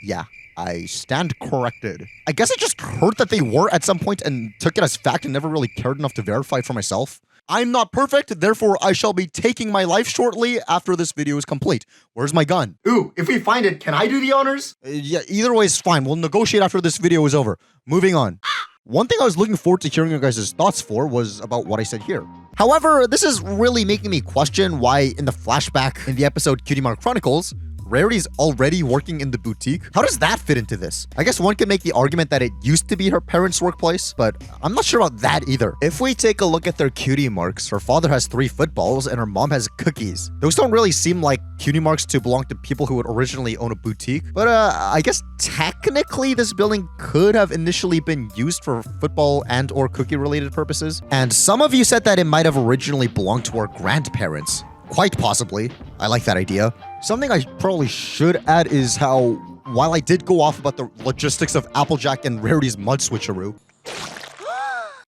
Yeah, I stand corrected. I guess I just heard that they were at some point and took it as fact and never really cared enough to verify for myself. I'm not perfect, therefore I shall be taking my life shortly after this video is complete. Where's my gun? Ooh, if we find it, can I do the honors? Yeah, either way is fine. We'll negotiate after this video is over. Moving on. One thing I was looking forward to hearing your guys' thoughts for was about what I said here. However, this is really making me question why in the flashback in the episode Cutie Mark Chronicles, Rarity's already working in the boutique. How does that fit into this? I guess one could make the argument that it used to be her parents' workplace, but I'm not sure about that either. If we take a look at their cutie marks, her father has 3 footballs and her mom has cookies. Those don't really seem like cutie marks to belong to people who would originally own a boutique, but I guess technically this building could have initially been used for football and or cookie related purposes. And some of you said that it might have originally belonged to our grandparents. Quite possibly. I like that idea. Something I probably should add is how, while I did go off about the logistics of Applejack and Rarity's mud switcheroo,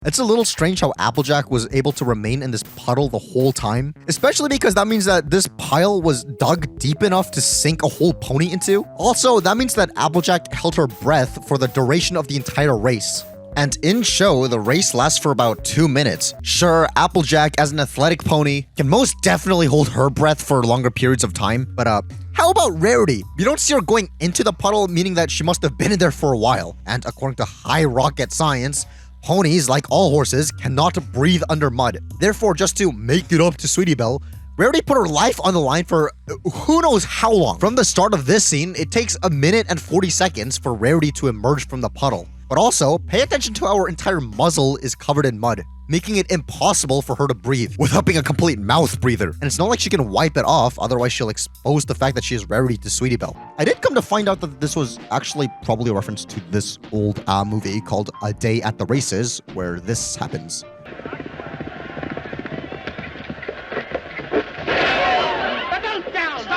it's a little strange how Applejack was able to remain in this puddle the whole time, especially because that means that this pile was dug deep enough to sink a whole pony into. Also, that means that Applejack held her breath for the duration of the entire race. And in show, the race lasts for about 2 minutes. Sure, Applejack as an athletic pony can most definitely hold her breath for longer periods of time, but How about Rarity? You don't see her going into the puddle, meaning that she must have been in there for a while. And according to high rocket science, ponies, like all horses, cannot breathe under mud. Therefore, just to make it up to Sweetie Belle, Rarity put her life on the line for who knows how long. From the start of this scene, it takes 1 minute and 40 seconds for Rarity to emerge from the puddle. But also, pay attention to how her entire muzzle is covered in mud, making it impossible for her to breathe without being a complete mouth breather. And it's not like she can wipe it off, otherwise she'll expose the fact that she is Rarity to Sweetie Belle. I did come to find out that this was actually probably a reference to this old movie called A Day at the Races, where this happens.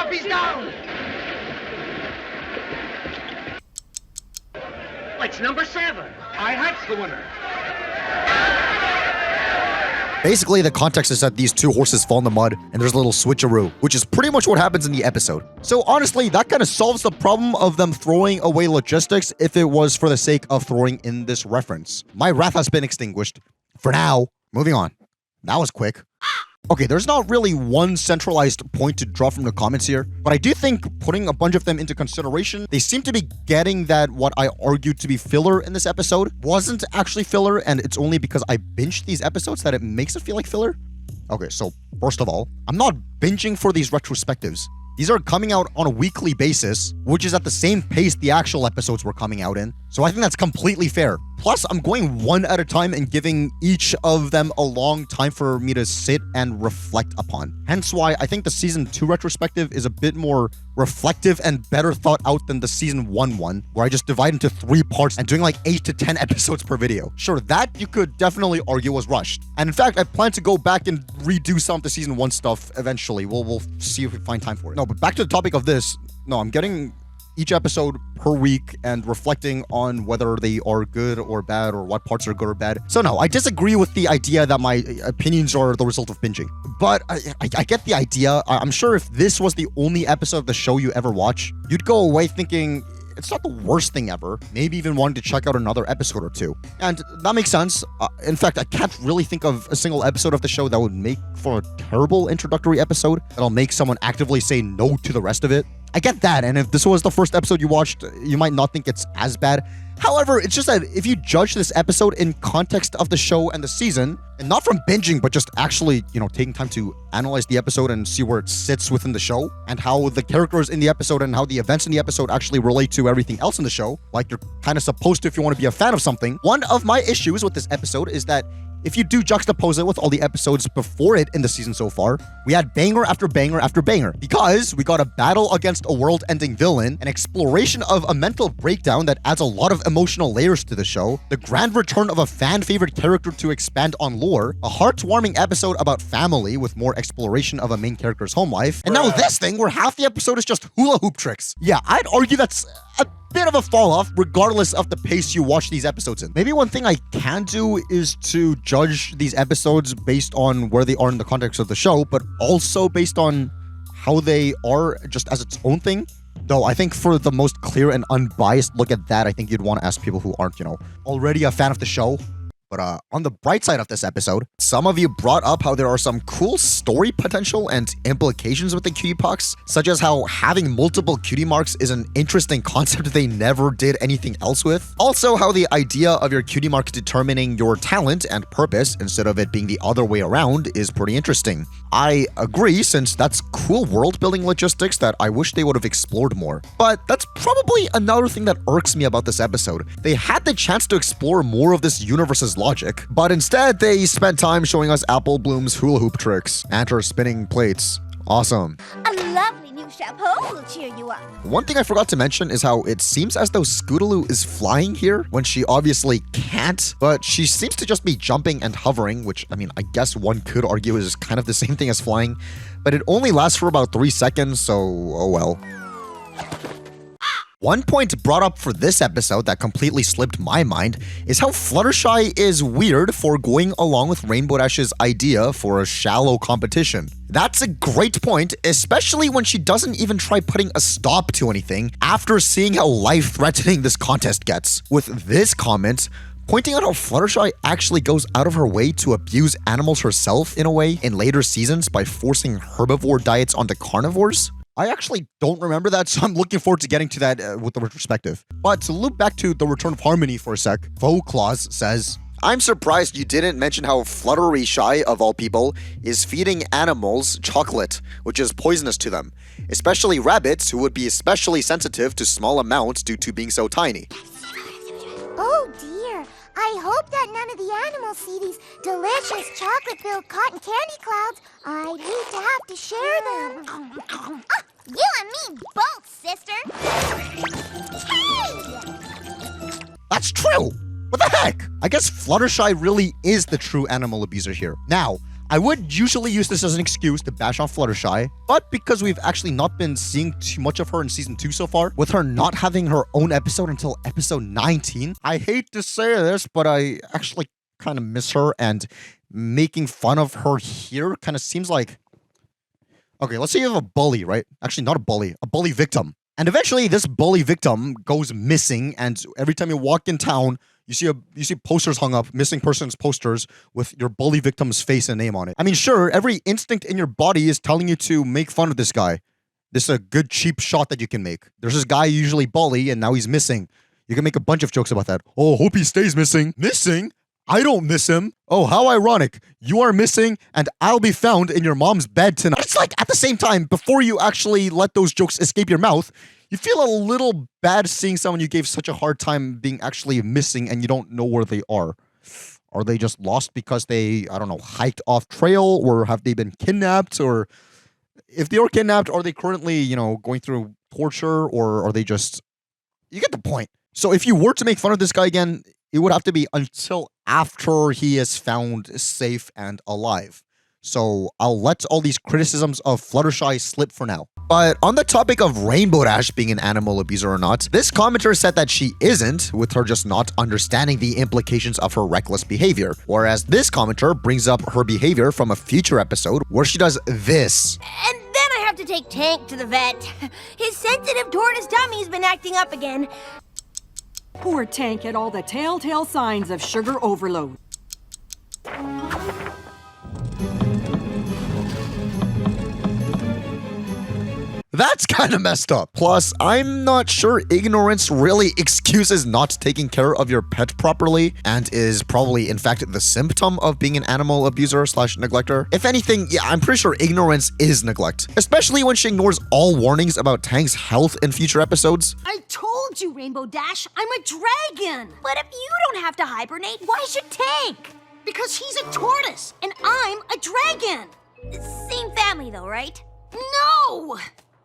He's down! It's number 7. Hearth's the winner. Basically, the context is that these two horses fall in the mud, and there's a little switcheroo, which is pretty much what happens in the episode. So honestly, that kind of solves the problem of them throwing away logistics if it was for the sake of throwing in this reference. My wrath has been extinguished. For now, moving on. That was quick. Okay, there's not really one centralized point to draw from the comments here, but I do think putting a bunch of them into consideration, they seem to be getting that what I argued to be filler in this episode wasn't actually filler, and it's only because I binged these episodes that it makes it feel like filler. Okay, so first of all, I'm not binging for these retrospectives. These are coming out on a weekly basis, which is at the same pace the actual episodes were coming out in. So I think that's completely fair. Plus, I'm going one at a time and giving each of them a long time for me to sit and reflect upon. Hence why I think the Season 2 retrospective is a bit more reflective and better thought out than the Season 1 one, where I just divide into 3 parts and doing like 8 to 10 episodes per video. Sure, that you could definitely argue was rushed. And in fact, I plan to go back and redo some of the Season 1 stuff eventually. We'll see if we find time for it. No, but back to the topic of this. No, I'm getting each episode per week and reflecting on whether they are good or bad or what parts are good or bad. So no, I disagree with the idea that my opinions are the result of binging. But I get the idea. I'm sure if this was the only episode of the show you ever watch, you'd go away thinking it's not the worst thing ever, maybe even wanting to check out another episode or two. And that makes sense. In fact, I can't really think of a single episode of the show that would make for a terrible introductory episode that'll make someone actively say no to the rest of it. I get that, and if this was the first episode you watched, you might not think it's as bad. However, it's just that if you judge this episode in context of the show and the season, and not from binging, but just actually, taking time to analyze the episode and see where it sits within the show, and how the characters in the episode and how the events in the episode actually relate to everything else in the show, like you're kind of supposed to if you want to be a fan of something. One of my issues with this episode is that if you do juxtapose it with all the episodes before it in the season so far, we had banger after banger after banger. Because we got a battle against a world-ending villain, an exploration of a mental breakdown that adds a lot of emotional layers to the show, the grand return of a fan-favorite character to expand on lore, a heart-warming episode about family with more exploration of a main character's home life, and now this thing where half the episode is just hula hoop tricks. Yeah, I'd argue that's a bit of a fall off regardless of the pace you watch these episodes in. Maybe one thing I can do is to judge these episodes based on where they are in the context of the show, but also based on how they are just as its own thing. Though I think for the most clear and unbiased look at that, I think you'd want to ask people who aren't, already a fan of the show. But on the bright side of this episode, some of you brought up how there are some cool story potential and implications with the Cutie Pox, such as how having multiple cutie marks is an interesting concept they never did anything else with. Also, how the idea of your cutie mark determining your talent and purpose instead of it being the other way around is pretty interesting. I agree, since that's cool world-building logistics that I wish they would have explored more. But that's probably another thing that irks me about this episode. They had the chance to explore more of this universe's logic, but instead they spent time showing us Apple Bloom's hula hoop tricks and her spinning plates. Awesome. A lovely new chapeau will cheer you up. One thing I forgot to mention is how it seems as though Scootaloo is flying here when she obviously can't, but she seems to just be jumping and hovering, which, I guess one could argue is kind of the same thing as flying, but it only lasts for about 3 seconds, so oh well. One point brought up for this episode that completely slipped my mind is how Fluttershy is weird for going along with Rainbow Dash's idea for a shallow competition. That's a great point, especially when she doesn't even try putting a stop to anything after seeing how life-threatening this contest gets. With this comment, pointing out how Fluttershy actually goes out of her way to abuse animals herself in a way in later seasons by forcing herbivore diets onto carnivores. I actually don't remember that, so I'm looking forward to getting to that with the retrospective. But to loop back to the return of Harmony for a sec, Claus says, I'm surprised you didn't mention how Fluttershy, of all people, is feeding animals chocolate, which is poisonous to them, especially rabbits, who would be especially sensitive to small amounts due to being so tiny. Oh dear, I hope that none of the animals see these delicious chocolate-filled cotton candy clouds. I'd hate to have to share them. You and me both, sister. Hey! that's true! What the heck? I guess Fluttershy really is the true animal abuser here. Now, I would usually use this as an excuse to bash on Fluttershy, but because we've actually not been seeing too much of her in Season 2 so far, with her not having her own episode until episode 19, I hate to say this, but I actually kind of miss her, and making fun of her here kind of seems like... Okay, let's say you have a bully, right? Actually, not a bully victim. And eventually, this bully victim goes missing, and every time you walk in town, you see posters hung up, missing persons posters with your bully victim's face and name on it. I mean, sure, every instinct in your body is telling you to make fun of this guy. This is a good cheap shot that you can make. There's this guy you usually bully, and now he's missing. You can make a bunch of jokes about that. Oh, hope he stays missing. Missing? I don't miss him. Oh, how ironic. You are missing, and I'll be found in your mom's bed tonight. It's like, at the same time, before you actually let those jokes escape your mouth, you feel a little bad seeing someone you gave such a hard time being actually missing and you don't know where they are. Are they just lost because they, I don't know, hiked off trail, or have they been kidnapped? Or if they were kidnapped, are they currently, going through torture, or are they just... You get the point. So if you were to make fun of this guy again, it would have to be until after he is found safe and alive. So I'll let all these criticisms of Fluttershy slip for now. But on the topic of Rainbow Dash being an animal abuser or not, this commenter said that she isn't, with her just not understanding the implications of her reckless behavior. Whereas this commenter brings up her behavior from a future episode where she does this. And then I have to take Tank to the vet. His sensitive tortoise tummy's been acting up again. Poor Tank had all the telltale signs of sugar overload. That's kind of messed up. Plus, I'm not sure ignorance really excuses not taking care of your pet properly, and is probably, in fact, the symptom of being an animal abuser / neglector. If anything, yeah, I'm pretty sure ignorance is neglect, especially when she ignores all warnings about Tank's health in future episodes. I told you, Rainbow Dash, I'm a dragon. But if you don't have to hibernate, why should Tank? Because he's a tortoise, and I'm a dragon. Same family, though, right? No!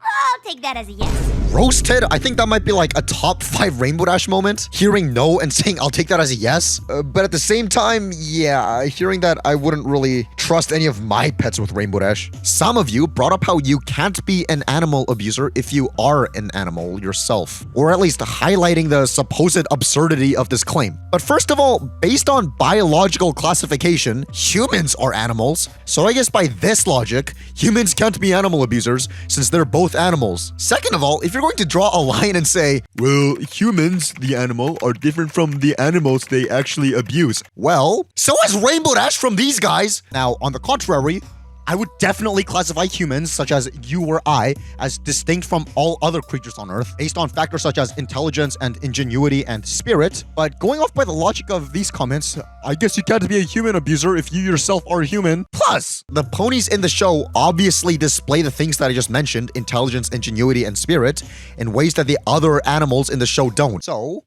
I'll take that as a yes. Roasted? I think that might be like a top 5 Rainbow Dash moment. Hearing no and saying I'll take that as a yes. But at the same time, yeah, hearing that I wouldn't really trust any of my pets with Rainbow Dash. Some of you brought up how you can't be an animal abuser if you are an animal yourself. Or at least highlighting the supposed absurdity of this claim. But first of all, based on biological classification, humans are animals. So I guess by this logic, humans can't be animal abusers since they're both animals. Second of all, if you're going to draw a line and say, well, humans, the animal, are different from the animals they actually abuse. Well, so is Rainbow Dash from these guys. Now, on the contrary, I would definitely classify humans, such as you or I, as distinct from all other creatures on Earth, based on factors such as intelligence and ingenuity and spirit. But going off by the logic of these comments, I guess you can't be a human abuser if you yourself are human. Plus, the ponies in the show obviously display the things that I just mentioned, intelligence, ingenuity, and spirit, in ways that the other animals in the show don't. So,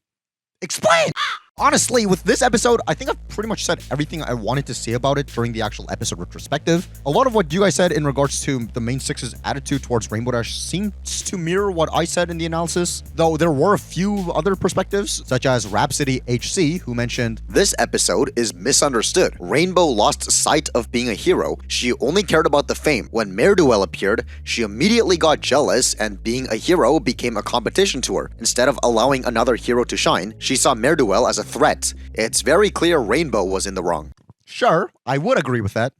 explain! Honestly, with this episode, I think I've pretty much said everything I wanted to say about it during the actual episode retrospective. A lot of what you guys said in regards to the main six's attitude towards Rainbow Dash seems to mirror what I said in the analysis, though there were a few other perspectives, such as Rhapsody HC, who mentioned, this episode is misunderstood. Rainbow lost sight of being a hero. She only cared about the fame. When Mare appeared, she immediately got jealous, and being a hero became a competition to her. Instead of allowing another hero to shine, she saw Mare as a threat. It's very clear Rainbow was in the wrong. Sure, I would agree with that.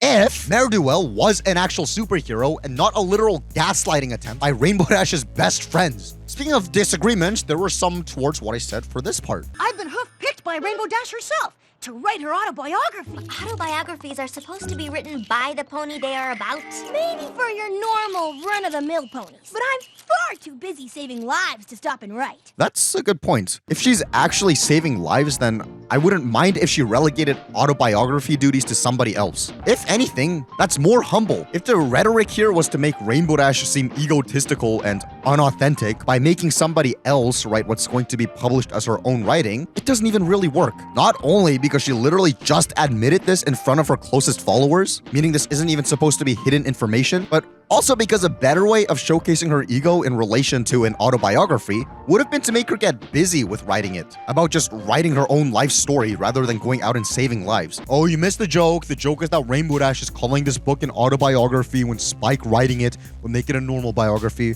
If Mare was an actual superhero and not a literal gaslighting attempt by Rainbow Dash's best friends. Speaking of disagreements, there were some towards what I said for this part. I've been hoof-picked by Rainbow Dash herself. to write her autobiography. Autobiographies are supposed to be written by the pony they are about. Maybe for your normal run-of-the-mill ponies. But I'm far too busy saving lives to stop and write. That's a good point. If she's actually saving lives, then I wouldn't mind if she relegated autobiography duties to somebody else. If anything, that's more humble. If the rhetoric here was to make Rainbow Dash seem egotistical and unauthentic by making somebody else write what's going to be published as her own writing, it doesn't even really work. Not only because she literally just admitted this in front of her closest followers, meaning this isn't even supposed to be hidden information, but also because a better way of showcasing her ego in relation to an autobiography would have been to make her get busy with writing it, about just writing her own life story rather than going out and saving lives. Oh, you missed the joke. The joke is that Rainbow Dash is calling this book an autobiography when Spike writing it would make it a normal biography.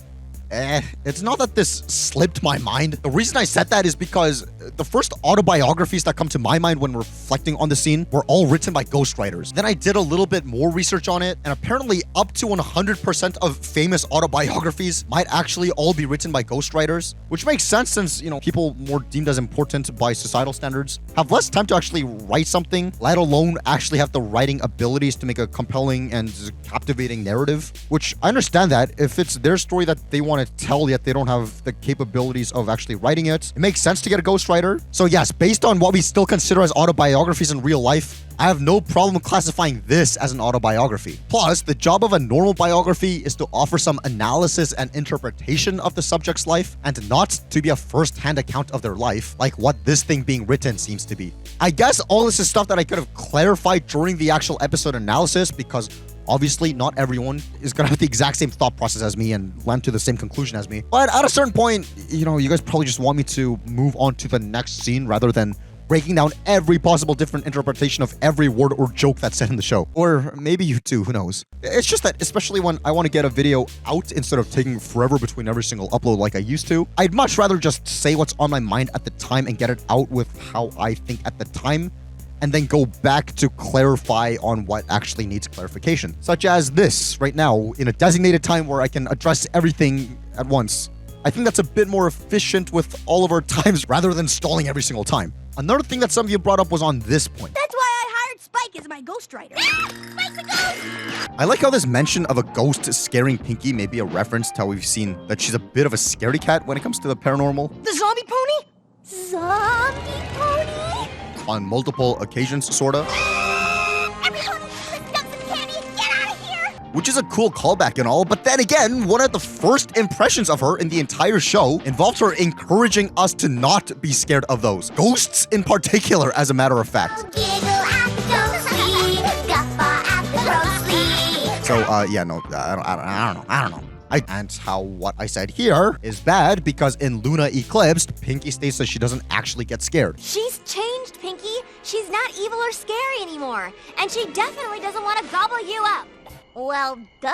It's not that this slipped my mind. The reason I said that is because the first autobiographies that come to my mind when reflecting on the scene were all written by ghostwriters. Then I did a little bit more research on it, and apparently up to 100% of famous autobiographies might actually all be written by ghostwriters, which makes sense since, people more deemed as important by societal standards have less time to actually write something, let alone actually have the writing abilities to make a compelling and captivating narrative, which I understand that if it's their story that they want to tell yet they don't have the capabilities of actually writing it makes sense to get a ghostwriter. So yes, based on what we still consider as autobiographies in real life, I have no problem classifying this as an autobiography. Plus, the job of a normal biography is to offer some analysis and interpretation of the subject's life and not to be a first-hand account of their life, like what this thing being written seems to be. I guess all this is stuff that I could have clarified during the actual episode analysis because obviously, not everyone is going to have the exact same thought process as me and land to the same conclusion as me. But at a certain point, you guys probably just want me to move on to the next scene rather than breaking down every possible different interpretation of every word or joke that's said in the show. Or maybe you too, who knows? It's just that, especially when I want to get a video out instead of taking forever between every single upload like I used to, I'd much rather just say what's on my mind at the time and get it out with how I think at the time, and then go back to clarify on what actually needs clarification. Such as this, right now, in a designated time where I can address everything at once. I think that's a bit more efficient with all of our times rather than stalling every single time. Another thing that some of you brought up was on this point. That's why I hired Spike as my ghostwriter. Spike's a ghost! I like how this mention of a ghost scaring Pinky may be a reference to how we've seen that she's a bit of a scaredy cat when it comes to the paranormal. The zombie pony? Zombie pony? On multiple occasions, sorta. Everyone, let's dump some candy and get out of here! Which is a cool callback and all, but then again, one of the first impressions of her in the entire show involved her encouraging us to not be scared of those. Ghosts in particular, as a matter of fact. So, yeah, no, I don't know. And how what I said here is bad because in Luna Eclipsed, Pinky states that she doesn't actually get scared. She's changed, Pinky. She's not evil or scary anymore. And she definitely doesn't want to gobble you up. Well, duh.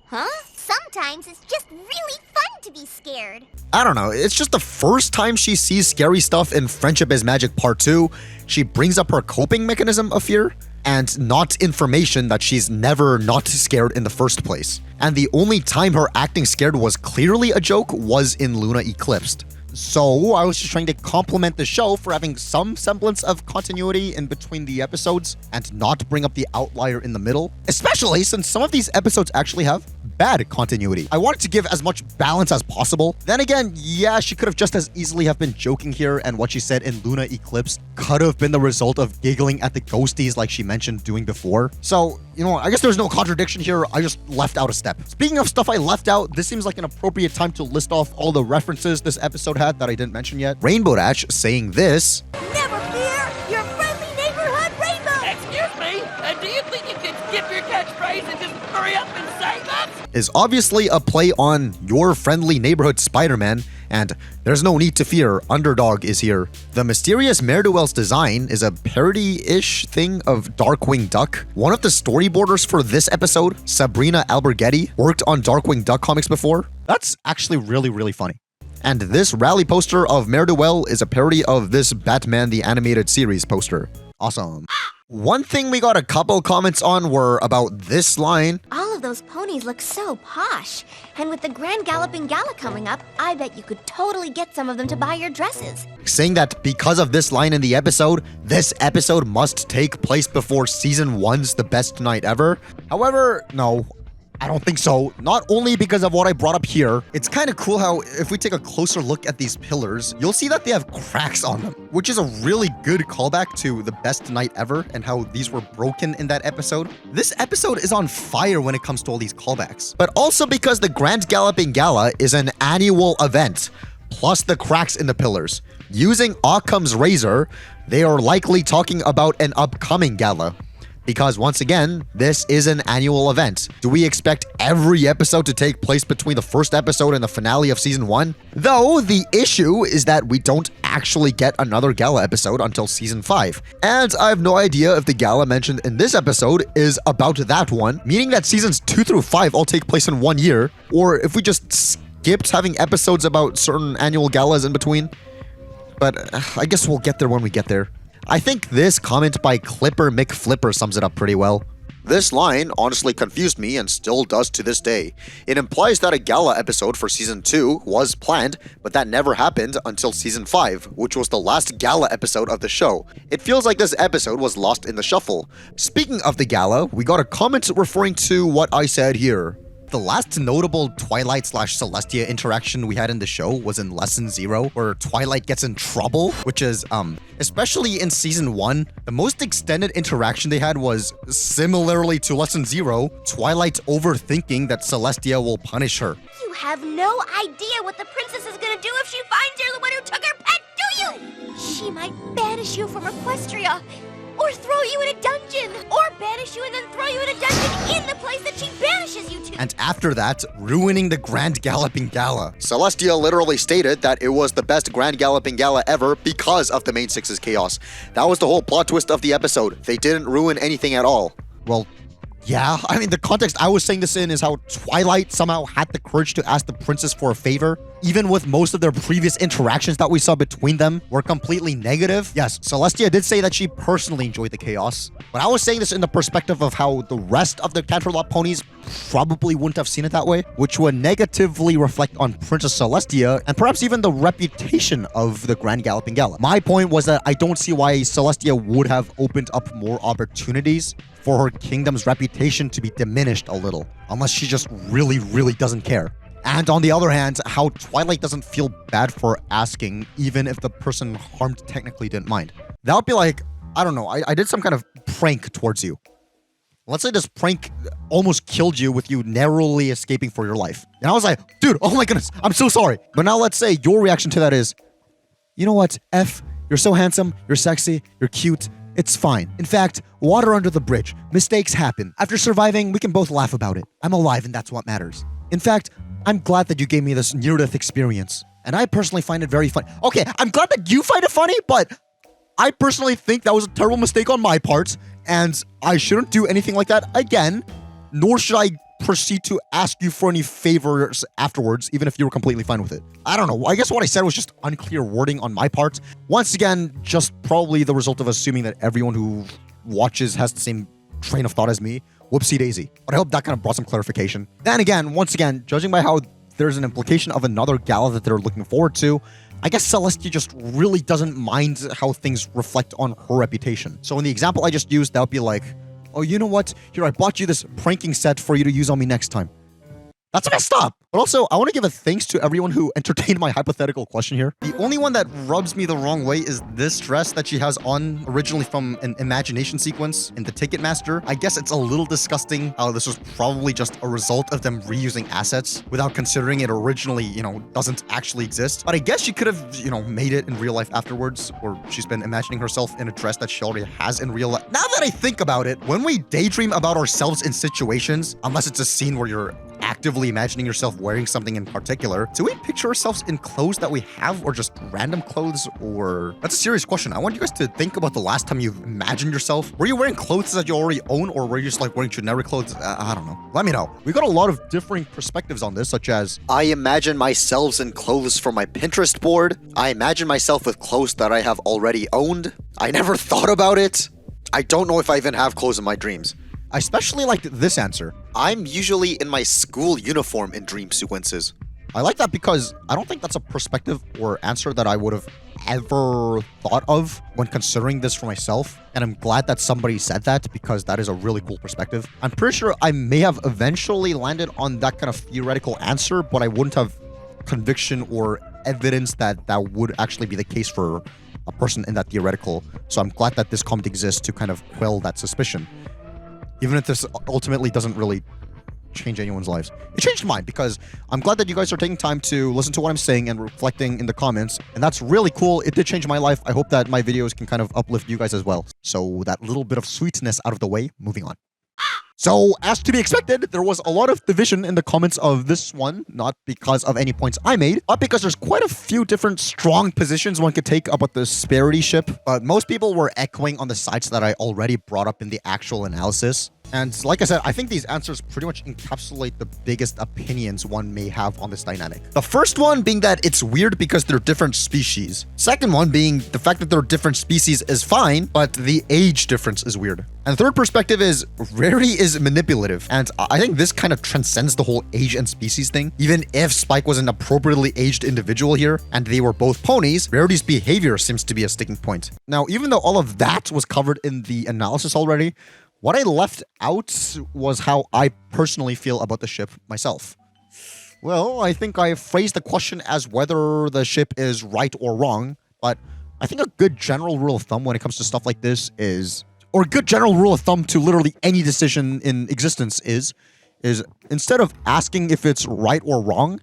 Huh? Sometimes it's just really fun to be scared. I don't know. It's just the first time she sees scary stuff in Friendship is Magic Part 2, she brings up her coping mechanism of fear and not information that she's never not scared in the first place. And the only time her acting scared was clearly a joke was in Luna Eclipsed. So I was just trying to compliment the show for having some semblance of continuity in between the episodes and not bring up the outlier in the middle, especially since some of these episodes actually have bad continuity. I wanted to give as much balance as possible. Then again, yeah, she could have just as easily have been joking here, and what she said in Luna Eclipse could have been the result of giggling at the ghosties like she mentioned doing before. So, I guess there's no contradiction here. I just left out a step. Speaking of stuff I left out, this seems like an appropriate time to list off all the references this episode had that I didn't mention yet. Rainbow Dash saying this. Never fear, your friendly neighborhood rainbow! Excuse me? Do you think you could skip your catchphrase and just hurry up and save us? Is obviously a play on your friendly neighborhood Spider-Man, and there's no need to fear, Underdog is here. The mysterious Mare-de-Well's design is a parody-ish thing of Darkwing Duck. One of the storyboarders for this episode, Sabrina Alberghetti, worked on Darkwing Duck comics before. That's actually really, really funny. And this rally poster of Mare-de-Well is a parody of this Batman the Animated Series poster. Awesome. One thing we got a couple comments on were about this line. All of those ponies look so posh. And with the Grand Galloping Gala coming up, I bet you could totally get some of them to buy your dresses. Saying that because of this line in the episode, this episode must take place before season 1's The Best Night Ever. However, no, I don't think so. Not only because of what I brought up here. It's kind of cool how if we take a closer look at these pillars, you'll see that they have cracks on them, which is a really good callback to The Best Night Ever and how these were broken in that episode. This episode is on fire when it comes to all these callbacks. But also because the Grand Galloping Gala is an annual event, plus the cracks in the pillars. Using Occam's razor, they are likely talking about an upcoming gala. Because once again, this is an annual event. Do we expect every episode to take place between the first episode and the finale of season 1? Though, the issue is that we don't actually get another gala episode until season 5. And I have no idea if the gala mentioned in this episode is about that one, meaning that seasons 2 through 5 all take place in 1 year, or if we just skipped having episodes about certain annual galas in between. But I guess we'll get there when we get there. I think this comment by Clipper McFlipper sums it up pretty well. This line honestly confused me and still does to this day. It implies that a gala episode for season 2 was planned, but that never happened until season 5, which was the last gala episode of the show. It feels like this episode was lost in the shuffle. Speaking of the gala, we got a comment referring to what I said here. The last notable Twilight/Celestia interaction we had in the show was in Lesson 0, where Twilight gets in trouble, which is, especially in Season 1, the most extended interaction they had was similarly to Lesson 0, Twilight overthinking that Celestia will punish her. You have no idea what the princess is gonna do if she finds you're the one who took her pet, do you? She might banish you from Equestria, or throw you in a dungeon, or banish you and then throw you in a dungeon in the place that she banishes you to. And after that, ruining the Grand Galloping Gala. Celestia literally stated that it was the best Grand Galloping Gala ever because of the main six's chaos. That was the whole plot twist of the episode. They didn't ruin anything at all. Well, yeah, I mean, the context I was saying this in is how Twilight somehow had the courage to ask the princess for a favor, even with most of their previous interactions that we saw between them were completely negative. Yes, Celestia did say that she personally enjoyed the chaos, but I was saying this in the perspective of how the rest of the Canterlot ponies probably wouldn't have seen it that way, which would negatively reflect on Princess Celestia and perhaps even the reputation of the Grand Galloping Gala. My point was that I don't see why Celestia would have opened up more opportunities for her kingdom's reputation to be diminished a little, unless she just really, really doesn't care. And on the other hand, how Twilight doesn't feel bad for asking, even if the person harmed technically didn't mind. That would be like, I don't know, I did some kind of prank towards you. Let's say this prank almost killed you with you narrowly escaping for your life. And I was like, dude, oh my goodness, I'm so sorry. But now let's say your reaction to that is, you know what, F, you're so handsome, you're sexy, you're cute, it's fine. In fact, water under the bridge. Mistakes happen. After surviving, we can both laugh about it. I'm alive and that's what matters. In fact, I'm glad that you gave me this near-death experience. And I personally find it very funny. Okay, I'm glad that you find it funny, but I personally think that was a terrible mistake on my part, and I shouldn't do anything like that again, nor should I proceed to ask you for any favors afterwards, even if you were completely fine with it. I don't know. I guess what I said was just unclear wording on my part. Once again, just probably the result of assuming that everyone who watches has the same train of thought as me. Whoopsie daisy. But I hope that kind of brought some clarification. Then again, once again, judging by how there's an implication of another gala that they're looking forward to, I guess Celestia just really doesn't mind how things reflect on her reputation. So in the example I just used, that would be like, oh, you know what? Here, I bought you this pranking set for you to use on me next time. That's messed up. But also, I want to give a thanks to everyone who entertained my hypothetical question here. The only one that rubs me the wrong way is this dress that she has on, originally from an imagination sequence in the Ticketmaster. I guess it's a little disgusting how this was probably just a result of them reusing assets without considering it originally, doesn't actually exist. But I guess she could have, made it in real life afterwards, or she's been imagining herself in a dress that she already has in real life. Now that I think about it, when we daydream about ourselves in situations, unless it's a scene where you're actively imagining yourself wearing something in particular, do we picture ourselves in clothes that we have or just random clothes? Or that's a serious question. I want you guys to think about the last time you imagined yourself. Were you wearing clothes that you already own, or were you just like wearing generic clothes? I don't know. Let me know. We got a lot of differing perspectives on this, such as I imagine myself in clothes from my Pinterest board. I imagine myself with clothes that I have already owned. I never thought about it. I don't know if I even have clothes in my dreams. I especially liked this answer. I'm usually in my school uniform in dream sequences. I like that because I don't think that's a perspective or answer that I would have ever thought of when considering this for myself. And I'm glad that somebody said that because that is a really cool perspective. I'm pretty sure I may have eventually landed on that kind of theoretical answer, but I wouldn't have conviction or evidence that that would actually be the case for a person in that theoretical. So I'm glad that this comment exists to kind of quell that suspicion. Even if this ultimately doesn't really change anyone's lives. It changed mine because I'm glad that you guys are taking time to listen to what I'm saying and reflecting in the comments. And that's really cool. It did change my life. I hope that my videos can kind of uplift you guys as well. So that little bit of sweetness out of the way, moving on. So, as to be expected, there was a lot of division in the comments of this one, not because of any points I made, but because there's quite a few different strong positions one could take about the Speedy ship, but most people were echoing on the sides that I already brought up in the actual analysis. And like I said, I think these answers pretty much encapsulate the biggest opinions one may have on this dynamic. The first one being that it's weird because they're different species. Second one being the fact that they're different species is fine, but the age difference is weird. And third perspective is Rarity is manipulative. And I think this kind of transcends the whole age and species thing. Even if Spike was an appropriately aged individual here, and they were both ponies, Rarity's behavior seems to be a sticking point. Now, even though all of that was covered in the analysis already, what I left out was how I personally feel about the ship myself. Well, I think I phrased the question as whether the ship is right or wrong, but I think a good general rule of thumb when it comes to stuff like this is, or a good general rule of thumb to literally any decision in existence is instead of asking if it's right or wrong,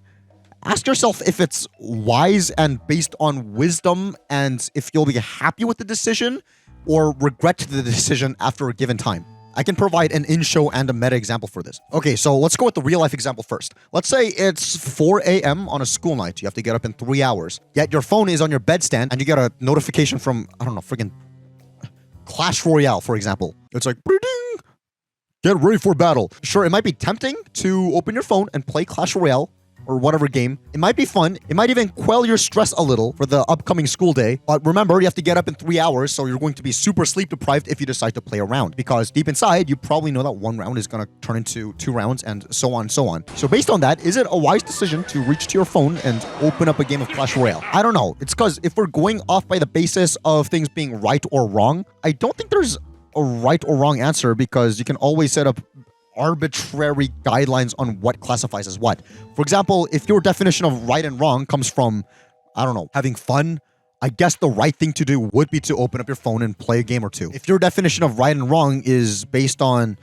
ask yourself if it's wise and based on wisdom and if you'll be happy with the decision or regret the decision after a given time. I can provide an in-show and a meta example for this. Okay, so let's go with the real-life example first. Let's say it's 4 a.m. on a school night. You have to get up in 3 hours. Yet your phone is on your bedstand and you get a notification from, I don't know, friggin' Clash Royale, for example. It's like, ding, get ready for battle. Sure, it might be tempting to open your phone and play Clash Royale or whatever game. It might be fun. It might even quell your stress a little for the upcoming school day. But remember, you have to get up in 3 hours, so you're going to be super sleep deprived if you decide to play a round. Because deep inside, you probably know that one round is going to turn into 2 rounds and so on and so on. So based on that, is it a wise decision to reach to your phone and open up a game of Clash Royale? I don't know. It's because if we're going off by the basis of things being right or wrong, I don't think there's a right or wrong answer because you can always set up arbitrary guidelines on what classifies as what. For example, if your definition of right and wrong comes from, I don't know, having fun, I guess the right thing to do would be to open up your phone and play a game or two. If your definition of right and wrong is based on,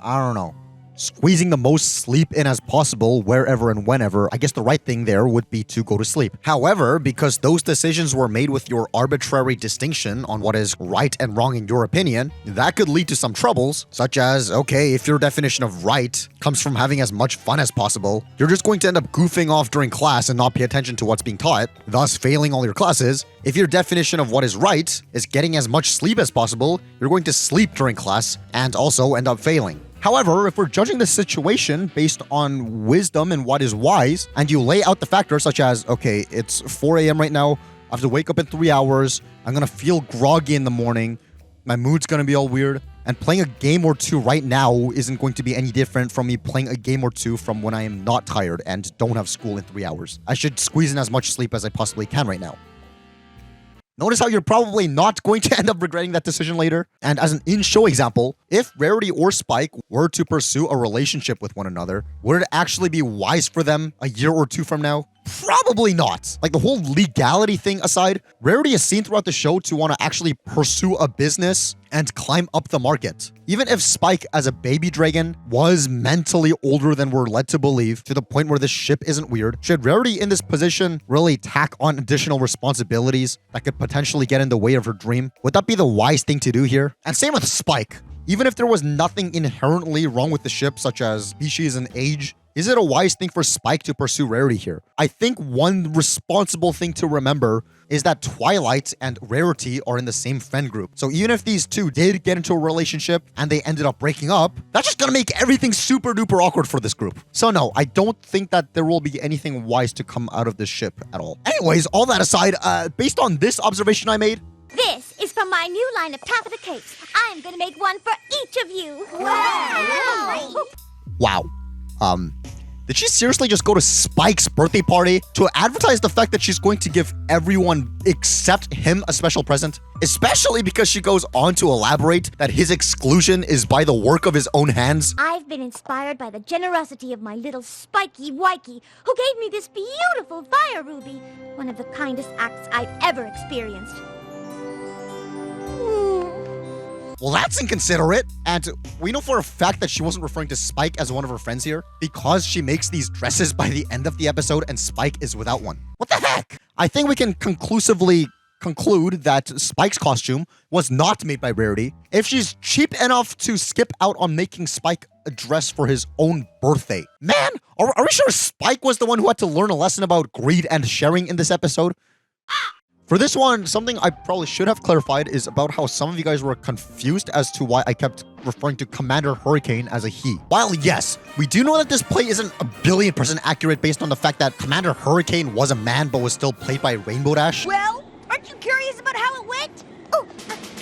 I don't know, squeezing the most sleep in as possible wherever and whenever, I guess the right thing there would be to go to sleep. However, because those decisions were made with your arbitrary distinction on what is right and wrong in your opinion, that could lead to some troubles, such as, okay, if your definition of right comes from having as much fun as possible, you're just going to end up goofing off during class and not pay attention to what's being taught, thus failing all your classes. If your definition of what is right is getting as much sleep as possible, you're going to sleep during class and also end up failing. However, if we're judging the situation based on wisdom and what is wise, and you lay out the factors such as, okay, it's 4 a.m. right now, I have to wake up in 3 hours, I'm gonna feel groggy in the morning, my mood's gonna be all weird, and playing a game or two right now isn't going to be any different from me playing a game or two from when I am not tired and don't have school in 3 hours. I should squeeze in as much sleep as I possibly can right now. Notice how you're probably not going to end up regretting that decision later. And as an in-show example, if Rarity or Spike were to pursue a relationship with one another, would it actually be wise for them a year or two from now? Probably not. Like the whole legality thing aside, Rarity is seen throughout the show to want to actually pursue a business and climb up the market. Even if Spike as a baby dragon was mentally older than we're led to believe, to the point where this ship isn't weird, should Rarity in this position really tack on additional responsibilities that could potentially get in the way of her dream? Would that be the wise thing to do here? And same with Spike. Even if there was nothing inherently wrong with the ship, such as species and age, is it a wise thing for Spike to pursue Rarity here? I think one responsible thing to remember is that Twilight and Rarity are in the same friend group. So even if these two did get into a relationship and they ended up breaking up, that's just gonna make everything super duper awkward for this group. So no, I don't think that there will be anything wise to come out of this ship at all. Anyways, all that aside, based on this observation I made, This is from my new line of taffeta cakes. I'm gonna make one for each of you. Wow! Wow. Did she seriously just go to Spike's birthday party to advertise the fact that she's going to give everyone except him a special present? Especially because she goes on to elaborate that his exclusion is by the work of his own hands. I've been inspired by the generosity of my little Spiky Wikey, who gave me this beautiful fire ruby, one of the kindest acts I've ever experienced. Well, that's inconsiderate. And we know for a fact that she wasn't referring to Spike as one of her friends here because she makes these dresses by the end of the episode and Spike is without one. What the heck? I think we can conclusively conclude that Spike's costume was not made by Rarity if she's cheap enough to skip out on making Spike a dress for his own birthday. Man, are we sure Spike was the one who had to learn a lesson about greed and sharing in this episode? For this one, something I probably should have clarified is about how some of you guys were confused as to why I kept referring to Commander Hurricane as a he. While yes, we do know that this play isn't 1,000,000,000% accurate based on the fact that Commander Hurricane was a man but was still played by Rainbow Dash. Well, aren't you curious about how it went? Oh,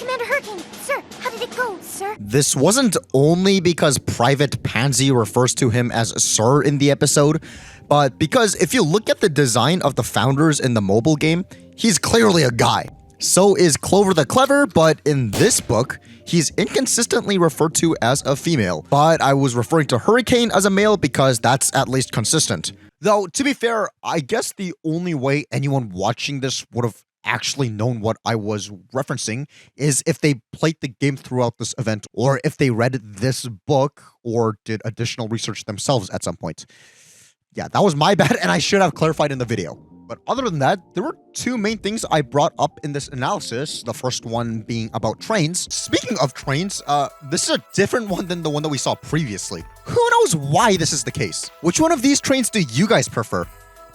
Commander Hurricane, sir, how did it go, sir? This wasn't only because Private Pansy refers to him as Sir in the episode, but because if you look at the design of the founders in the mobile game, he's clearly a guy. So is Clover the Clever, but in this book, he's inconsistently referred to as a female. But I was referring to Hurricane as a male because that's at least consistent. Though, to be fair, I guess the only way anyone watching this would have actually known what I was referencing is if they played the game throughout this event, or if they read this book or did additional research themselves at some point. Yeah, that was my bad, and I should have clarified in the video. But other than that, there were two main things I brought up in this analysis. The first one being about trains. Speaking of trains, this is a different one than the one that we saw previously. Who knows why this is the case? Which one of these trains do you guys prefer?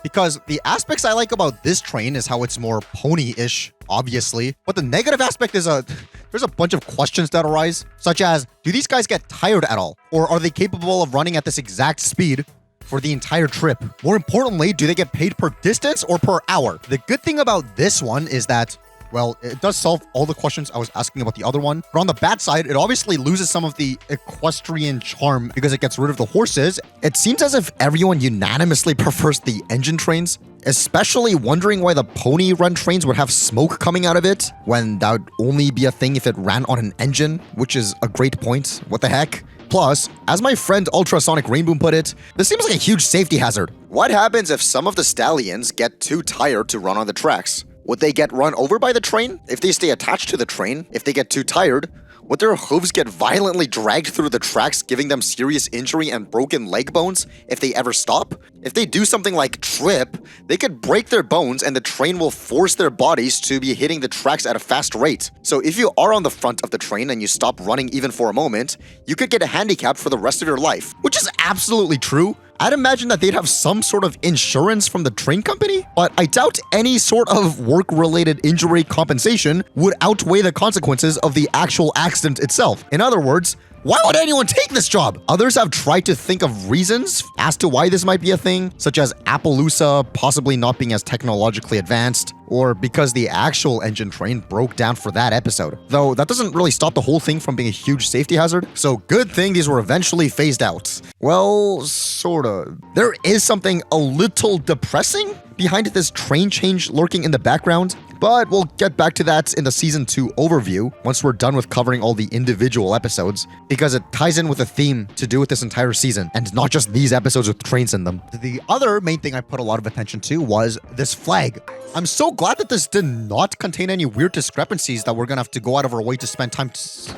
Because the aspects I like about this train is how it's more pony-ish, obviously. But the negative aspect is there's a bunch of questions that arise, such as, do these guys get tired at all? Or are they capable of running at this exact speed for the entire trip? More importantly, do they get paid per distance or per hour? The good thing about this one is that, well, it does solve all the questions I was asking about the other one. But on the bad side, it obviously loses some of the equestrian charm because it gets rid of the horses. It seems as if everyone unanimously prefers the engine trains, especially wondering why the pony run trains would have smoke coming out of it when that would only be a thing if it ran on an engine, which is a great point. What the heck? Plus, as my friend Ultrasonic Rainboom put it, this seems like a huge safety hazard. What happens if some of the stallions get too tired to run on the tracks? Would they get run over by the train? If they stay attached to the train, if they get too tired, would their hooves get violently dragged through the tracks, giving them serious injury and broken leg bones if they ever stop? If they do something like trip, they could break their bones and the train will force their bodies to be hitting the tracks at a fast rate. So if you are on the front of the train and you stop running even for a moment, you could get a handicap for the rest of your life. Which is absolutely true. I'd imagine that they'd have some sort of insurance from the train company, but I doubt any sort of work-related injury compensation would outweigh the consequences of the actual accident itself. In other words, why would anyone take this job? Others have tried to think of reasons as to why this might be a thing, such as Appaloosa possibly not being as technologically advanced, or because the actual engine train broke down for that episode. Though that doesn't really stop the whole thing from being a huge safety hazard, so good thing these were eventually phased out. Well, sorta. There is something a little depressing behind this train change lurking in the background, but we'll get back to that in the Season 2 overview once we're done with covering all the individual episodes, because it ties in with a theme to do with this entire season, and not just these episodes with trains in them. The other main thing I put a lot of attention to was this flag. I'm so glad that this did not contain any weird discrepancies that we're gonna have to go out of our way to spend time to...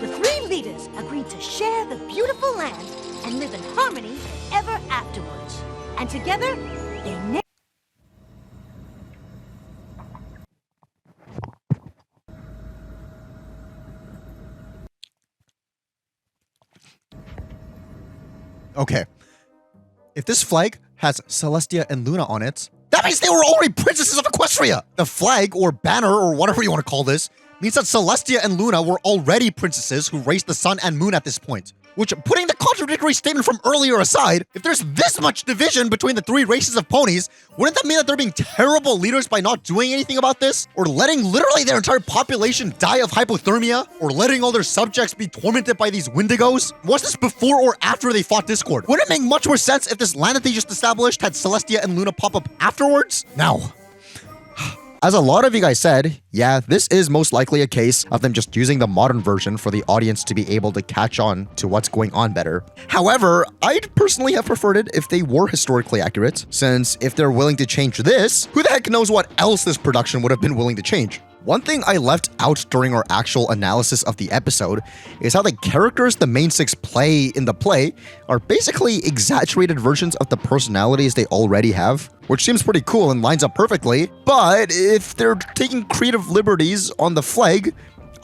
The three leaders agreed to share the beautiful land and live in harmony ever afterwards. And together, they Okay. If this flag has Celestia and Luna on it, that means they were already princesses of Equestria! The flag, or banner, or whatever you want to call this, means that Celestia and Luna were already princesses who raised the sun and moon at this point. Which, putting the contradictory statement from earlier aside, if there's this much division between the three races of ponies, wouldn't that mean that they're being terrible leaders by not doing anything about this? Or letting literally their entire population die of hypothermia? Or letting all their subjects be tormented by these Wendigos? Was this before or after they fought Discord? Wouldn't it make much more sense if this land that they just established had Celestia and Luna pop up afterwards? Now, as a lot of you guys said, yeah, this is most likely a case of them just using the modern version for the audience to be able to catch on to what's going on better. However, I'd personally have preferred it if they were historically accurate, since if they're willing to change this, who the heck knows what else this production would have been willing to change? One thing I left out during our actual analysis of the episode is how the characters the main six play in the play are basically exaggerated versions of the personalities they already have, which seems pretty cool and lines up perfectly. But if they're taking creative liberties on the flag,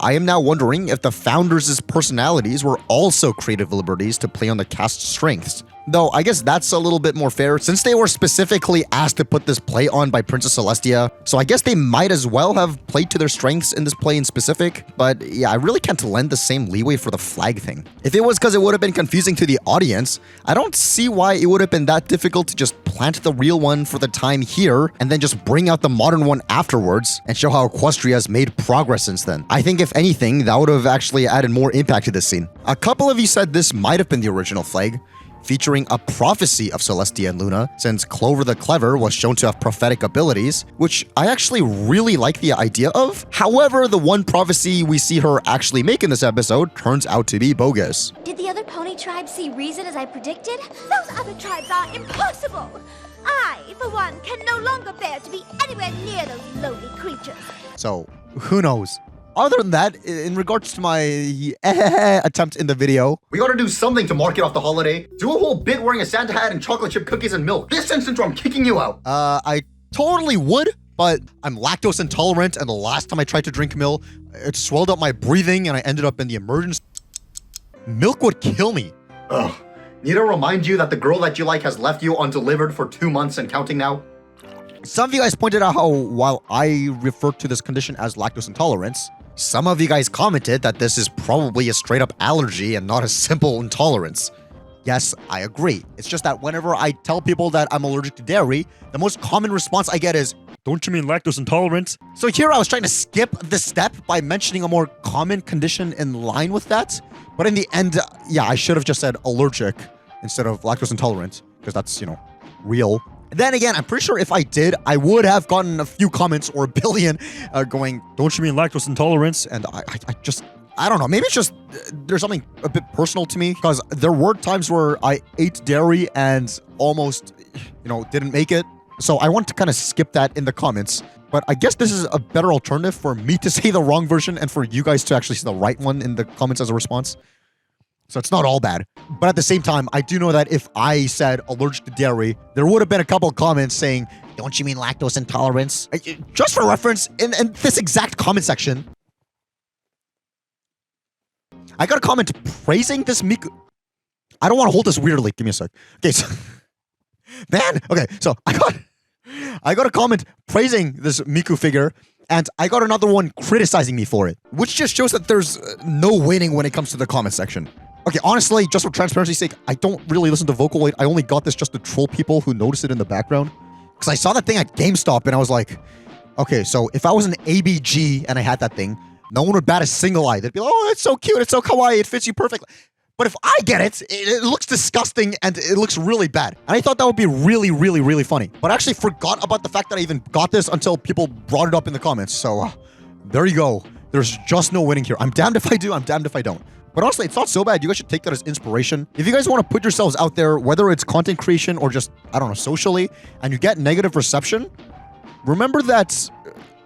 I am now wondering if the founders' personalities were also creative liberties to play on the cast's strengths. Though I guess that's a little bit more fair since they were specifically asked to put this play on by Princess Celestia. So I guess they might as well have played to their strengths in this play in specific. But yeah, I really can't lend the same leeway for the flag thing. If it was because it would have been confusing to the audience, I don't see why it would have been that difficult to just plant the real one for the time here and then just bring out the modern one afterwards and show how Equestria's made progress since then. I think if anything, that would have actually added more impact to this scene. A couple of you said this might have been the original flag, featuring a prophecy of Celestia and Luna, since Clover the Clever was shown to have prophetic abilities, which I actually really like the idea of. However, the one prophecy we see her actually make in this episode turns out to be bogus. Did the other pony tribes see reason as I predicted? Those other tribes are impossible! I, for one, can no longer bear to be anywhere near those lowly creatures. So, who knows? Other than that, in regards to my attempt in the video, we gotta do something to mark it off the holiday. Do a whole bit wearing a Santa hat and chocolate chip cookies and milk. This instance where I'm kicking you out. I totally would, but I'm lactose intolerant, and the last time I tried to drink milk, it swelled up my breathing and I ended up in the emergency. Milk would kill me. Ugh. Need to remind you that the girl that you like has left you undelivered for 2 months and counting now? Some of you guys pointed out how, while I refer to this condition as lactose intolerance, some of you guys commented that this is probably a straight up allergy and not a simple intolerance. Yes, I agree. It's just that whenever I tell people that I'm allergic to dairy, the most common response I get is, "Don't you mean lactose intolerance?" So here I was trying to skip this step by mentioning a more common condition in line with that. But in the end, yeah, I should have just said allergic instead of lactose intolerant, because that's, you know, real. Then again, I'm pretty sure if I did, I would have gotten a few comments or a billion going, "Don't you mean lactose intolerance?" And I don't know. Maybe it's just there's something a bit personal to me, because there were times where I ate dairy and almost, you know, didn't make it. So I want to kind of skip that in the comments. But I guess this is a better alternative for me to say the wrong version and for you guys to actually see the right one in the comments as a response. So it's not all bad. But at the same time, I do know that if I said allergic to dairy, there would have been a couple of comments saying, "Don't you mean lactose intolerance?" Just for reference, in this exact comment section, I got a comment praising this Miku. I don't want to hold this weirdly. Give me a sec. Okay, so man, okay, so I got a comment praising this Miku figure, and I got another one criticizing me for it, which just shows that there's no winning when it comes to the comment section. Okay, honestly, just for transparency's sake, I don't really listen to Vocaloid. I only got this just to troll people who notice it in the background. Because I saw that thing at GameStop and I was like, okay, so if I was an ABG and I had that thing, no one would bat a single eye. They'd be like, "Oh, it's so cute, it's so kawaii, it fits you perfectly." But if I get it, it looks disgusting and it looks really bad. And I thought that would be really, really, really funny. But I actually forgot about the fact that I even got this until people brought it up in the comments. So there you go. There's just no winning here. I'm damned if I do, I'm damned if I don't. But honestly, it's not so bad. You guys should take that as inspiration. If you guys want to put yourselves out there, whether it's content creation or just, I don't know, socially, and you get negative reception, remember that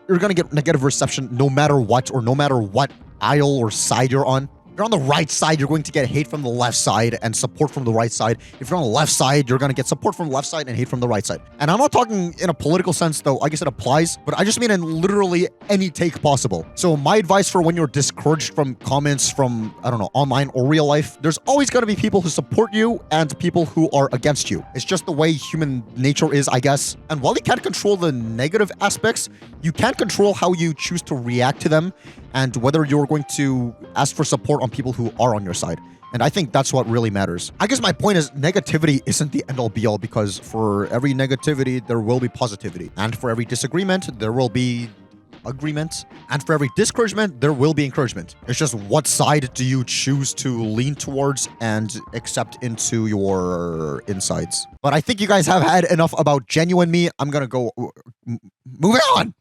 you're going to get negative reception no matter what, or no matter what aisle or side you're on. If you're on the right side, you're going to get hate from the left side and support from the right side. If you're on the left side, you're going to get support from the left side and hate from the right side. And I'm not talking in a political sense, though. I guess it applies, but I just mean in literally any take possible. So my advice for when you're discouraged from comments from, I don't know, online or real life, there's always going to be people who support you and people who are against you. It's just the way human nature is, I guess. And while you can't control the negative aspects, you can control how you choose to react to them. and whether you're going to ask for support on people who are on your side. And I think that's what really matters. I guess my point is negativity isn't the end-all be-all, because for every negativity, there will be positivity. And for every disagreement, there will be agreement. And for every discouragement, there will be encouragement. It's just what side do you choose to lean towards and accept into your insides. But I think you guys have had enough about genuine me. I'm gonna go moving on.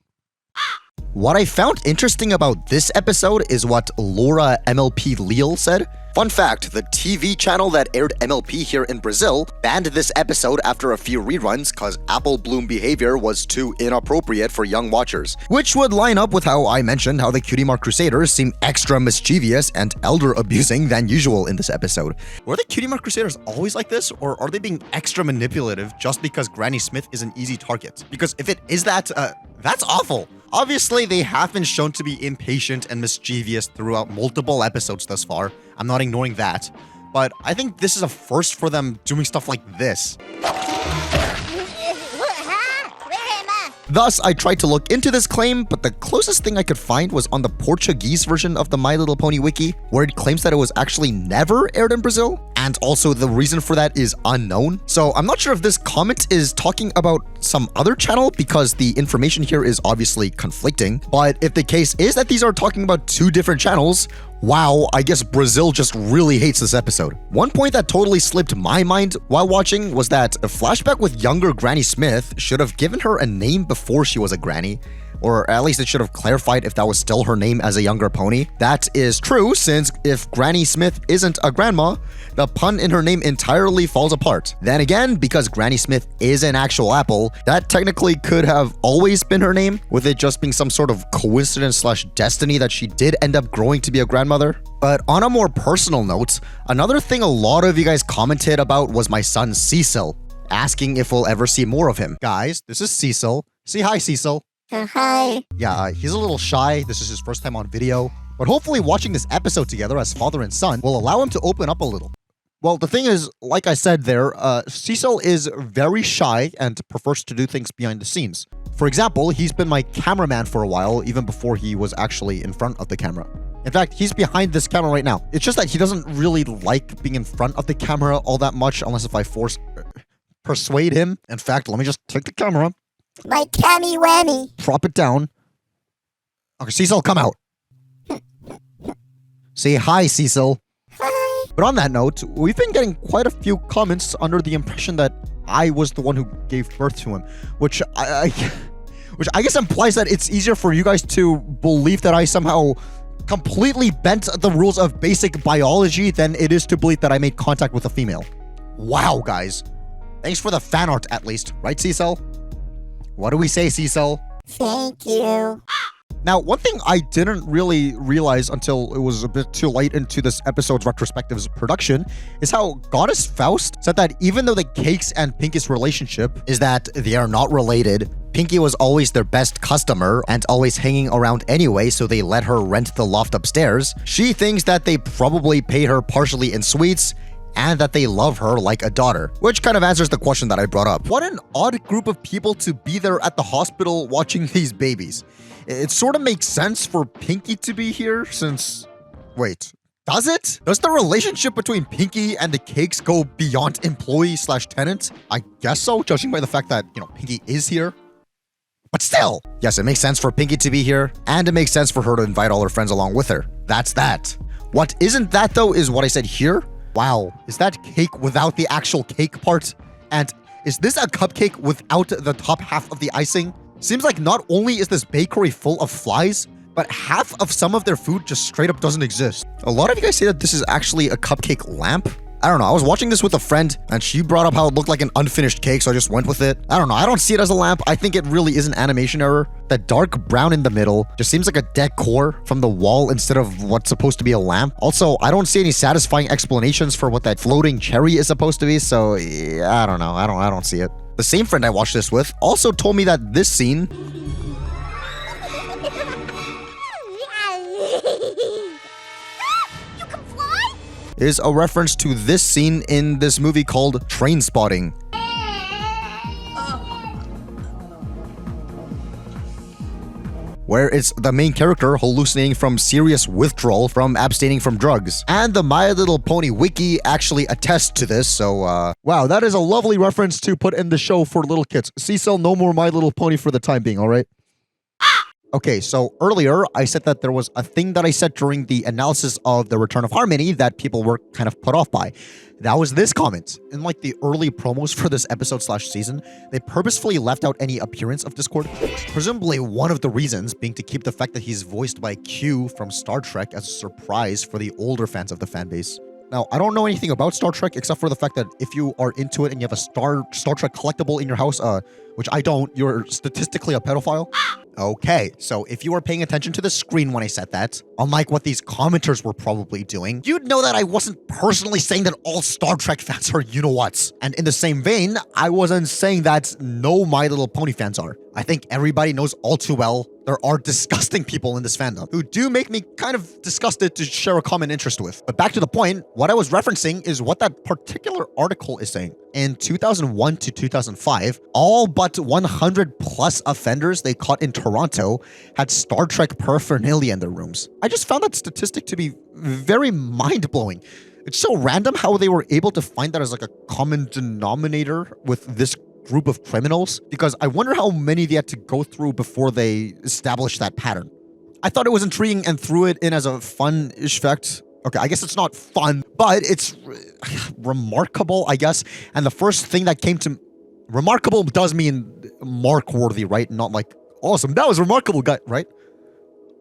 What I found interesting about this episode is what Laura MLP Leal said. Fun fact, the TV channel that aired MLP here in Brazil banned this episode after a few reruns cause apple bloom behavior was too inappropriate for young watchers. Which would line up with how I mentioned how the Cutie Mark Crusaders seem extra mischievous and elder abusing than usual in this episode. Were the Cutie Mark Crusaders always like this, or are they being extra manipulative just because Granny Smith is an easy target? Because if it is that, that's awful. Obviously, they have been shown to be impatient and mischievous throughout multiple episodes thus far. I'm not ignoring that. But I think this is a first for them doing stuff like this. Thus, I tried to look into this claim, but the closest thing I could find was on the Portuguese version of the My Little Pony wiki, where it claims that it was actually never aired in Brazil, and also the reason for that is unknown. So I'm not sure if this comment is talking about some other channel, because the information here is obviously conflicting, but if the case is that these are talking about two different channels, wow, I guess Brazil just really hates this episode. One point that totally slipped my mind while watching was that a flashback with younger Granny Smith should have given her a name before she was a granny, or at least it should have clarified if that was still her name as a younger pony. That is true, since if Granny Smith isn't a grandma, the pun in her name entirely falls apart. Then again, because Granny Smith is an actual apple, that technically could have always been her name, with it just being some sort of coincidence / destiny that she did end up growing to be a grandmother. But on a more personal note, another thing a lot of you guys commented about was my son Cecil, asking if we'll ever see more of him. Guys, this is Cecil. Say hi, Cecil. Hi. Yeah, he's a little shy. This is his first time on video. But hopefully watching this episode together as father and son will allow him to open up a little. Well, the thing is, like I said there, Cecil is very shy and prefers to do things behind the scenes. For example, he's been my cameraman for a while, even before he was actually in front of the camera. In fact, he's behind this camera right now. It's just that he doesn't really like being in front of the camera all that much, unless if I persuade him. In fact, let me just take the camera. My cammy whammy. Prop it down. Okay, Cecil, come out. Say hi, Cecil. Hi. But on that note, we've been getting quite a few comments under the impression that I was the one who gave birth to him, which I guess implies that it's easier for you guys to believe that I somehow completely bent the rules of basic biology than it is to believe that I made contact with a female. Wow, guys. Thanks for the fan art, at least. Right, Cecil? What do we say, Cecil? Thank you. Now, one thing I didn't really realize until it was a bit too late into this episode's retrospective's production is how Goddess Faust said that even though the Cakes and Pinky's relationship is that they are not related, Pinky was always their best customer and always hanging around anyway, so they let her rent the loft upstairs. She thinks that they probably pay her partially in sweets and that they love her like a daughter, which kind of answers the question that I brought up. What an odd group of people to be there at the hospital watching these babies. It sort of makes sense for Pinky to be here since... Wait, does it? Does the relationship between Pinky and the Cakes go beyond employee/tenant? I guess so, judging by the fact that, Pinky is here. But still, yes, it makes sense for Pinky to be here, and it makes sense for her to invite all her friends along with her. That's that. What isn't that, though, is what I said here. Wow, is that cake without the actual cake part? And is this a cupcake without the top half of the icing? Seems like not only is this bakery full of flies, but half of some of their food just straight up doesn't exist. A lot of you guys say that this is actually a cupcake lamp. I don't know, I was watching this with a friend and she brought up how it looked like an unfinished cake, so I just went with it. I don't know, I don't see it as a lamp. I think it really is an animation error. That dark brown in the middle just seems like a decor from the wall instead of what's supposed to be a lamp. Also, I don't see any satisfying explanations for what that floating cherry is supposed to be, so yeah, I don't know, I don't see it. The same friend I watched this with also told me that this scene is a reference to this scene in this movie called Trainspotting. where it's the main character hallucinating from serious withdrawal from abstaining from drugs. And the My Little Pony wiki actually attests to this, so wow, that is a lovely reference to put in the show for little kids. Cecil, no more My Little Pony for the time being, alright? Okay, so earlier I said that there was a thing that I said during the analysis of The Return of Harmony that people were kind of put off by. That was this comment. In like the early promos for this episode/season, they purposefully left out any appearance of Discord. Presumably one of the reasons being to keep the fact that he's voiced by Q from Star Trek as a surprise for the older fans of the fanbase. Now, I don't know anything about Star Trek except for the fact that if you are into it and you have a Star Trek collectible in your house, which I don't, you're statistically a pedophile. Okay, so if you were paying attention to the screen when I said that, unlike what these commenters were probably doing, you'd know that I wasn't personally saying that all Star Trek fans are you-know-whats. And in the same vein, I wasn't saying that no My Little Pony fans are. I think everybody knows all too well there are disgusting people in this fandom who do make me kind of disgusted to share a common interest with. But back to the point, what I was referencing is what that particular article is saying. In 2001 to 2005, all but 100 plus offenders they caught in Toronto had Star Trek paraphernalia in their rooms. I just found that statistic to be very mind-blowing. It's so random how they were able to find that as like a common denominator with this group of criminals, because I wonder how many they had to go through before they established that pattern. I thought it was intriguing and threw it in as a fun-ish fact. Okay, I guess it's not fun, but it's remarkable, I guess. And the first thing that came to... Remarkable does mean mark-worthy, right? Not like, awesome, that was remarkable, guy, right?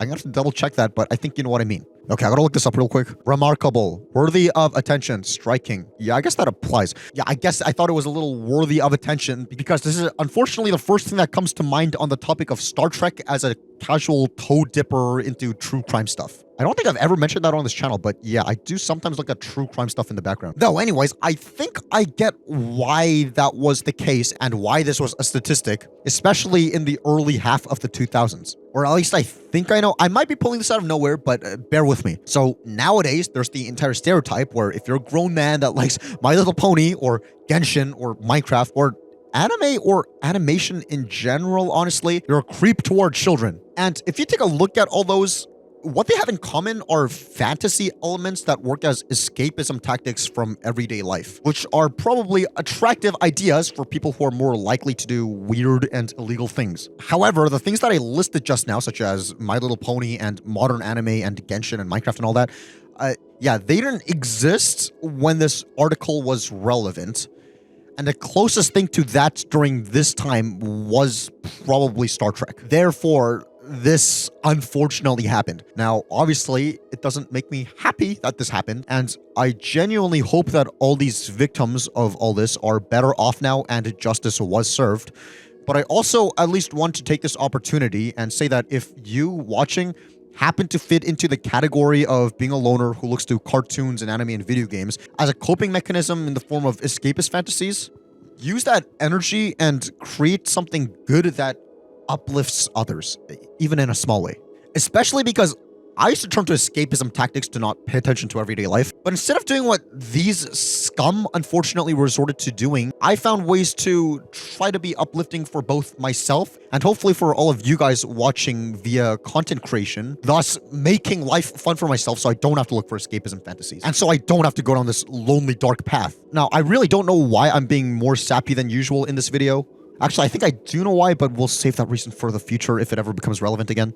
I'm gonna have to double check that, but I think you know what I mean. Okay, I gotta look this up real quick. Remarkable. Worthy of attention. Striking. Yeah, I guess that applies. Yeah, I guess I thought it was a little worthy of attention because this is unfortunately the first thing that comes to mind on the topic of Star Trek as a casual toe dipper into true crime stuff. I don't think I've ever mentioned that on this channel, but yeah, I do sometimes look at true crime stuff in the background. Though, anyways, I think I get why that was the case and why this was a statistic, especially in the early half of the 2000s. Or at least I think I know. I might be pulling this out of nowhere, but bear with me. So nowadays, there's the entire stereotype where if you're a grown man that likes My Little Pony or Genshin or Minecraft or anime or animation in general, honestly, you're a creep toward children. And if you take a look at all those, what they have in common are fantasy elements that work as escapism tactics from everyday life, which are probably attractive ideas for people who are more likely to do weird and illegal things. However, the things that I listed just now, such as My Little Pony and modern anime and Genshin and Minecraft and all that, yeah, they didn't exist when this article was relevant. And the closest thing to that during this time was probably Star Trek. Therefore, this unfortunately happened. Now, obviously, it doesn't make me happy that this happened, and I genuinely hope that all these victims of all this are better off now and justice was served. But I also at least want to take this opportunity and say that if you watching happen to fit into the category of being a loner who looks to cartoons and anime and video games as a coping mechanism in the form of escapist fantasies, use that energy and create something good that uplifts others, even in a small way. Especially because I used to turn to escapism tactics to not pay attention to everyday life, but instead of doing what these scum unfortunately resorted to doing, I found ways to try to be uplifting for both myself and hopefully for all of you guys watching via content creation, thus making life fun for myself so I don't have to look for escapism fantasies. And so I don't have to go down this lonely, dark path. Now, I really don't know why I'm being more sappy than usual in this video. Actually, I think I do know why, but we'll save that reason for the future if it ever becomes relevant again.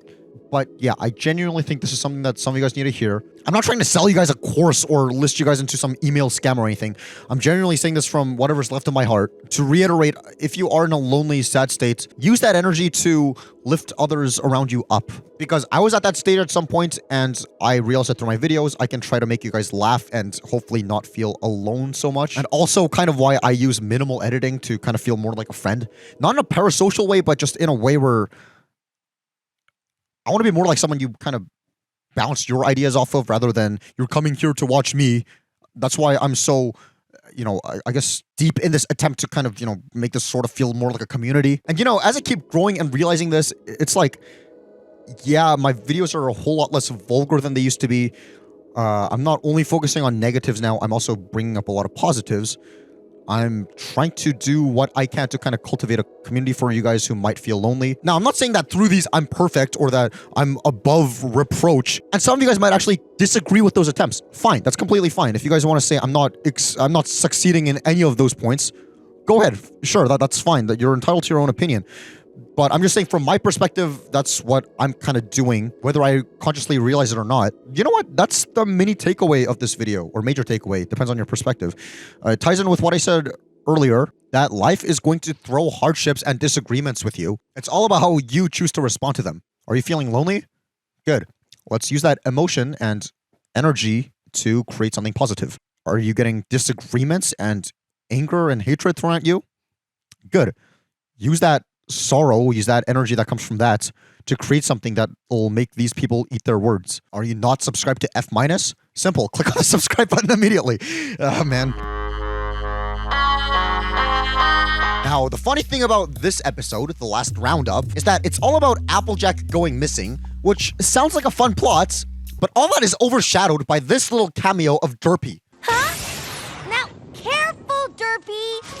But yeah, I genuinely think this is something that some of you guys need to hear. I'm not trying to sell you guys a course or list you guys into some email scam or anything. I'm genuinely saying this from whatever's left of my heart. To reiterate, if you are in a lonely, sad state, use that energy to lift others around you up. Because I was at that state at some point, and I realized that through my videos, I can try to make you guys laugh and hopefully not feel alone so much. And also kind of why I use minimal editing to kind of feel more like a friend. Not in a parasocial way, but just in a way where I want to be more like someone you kind of bounce your ideas off of rather than you're coming here to watch me. That's why I'm so, you know, I guess deep in this attempt to kind of, you know, make this sort of feel more like a community. And, you know, as I keep growing and realizing this, it's like, yeah, my videos are a whole lot less vulgar than they used to be. I'm not only focusing on negatives now, I'm also bringing up a lot of positives. I'm trying to do what I can to kind of cultivate a community for you guys who might feel lonely. Now, I'm not saying that through these I'm perfect or that I'm above reproach. And some of you guys might actually disagree with those attempts. Fine, that's completely fine. If you guys want to say I'm not succeeding in any of those points, go ahead. Sure, that's fine. That you're entitled to your own opinion. But I'm just saying from my perspective, that's what I'm kind of doing, whether I consciously realize it or not. You know what? That's the mini takeaway of this video, or major takeaway, depends on your perspective. It ties in with what I said earlier, that life is going to throw hardships and disagreements with you. It's all about how you choose to respond to them. Are you feeling lonely? Good. Let's use that emotion and energy to create something positive. Are you getting disagreements and anger and hatred thrown at you? Good. Use that sorrow, use that energy that comes from that to create something that will make these people eat their words. Are you not subscribed to F-? Simple. Click on the subscribe button immediately. Oh, man. Now, the funny thing about this episode, the last roundup, is that it's all about Applejack going missing, which sounds like a fun plot, but all that is overshadowed by this little cameo of Derpy.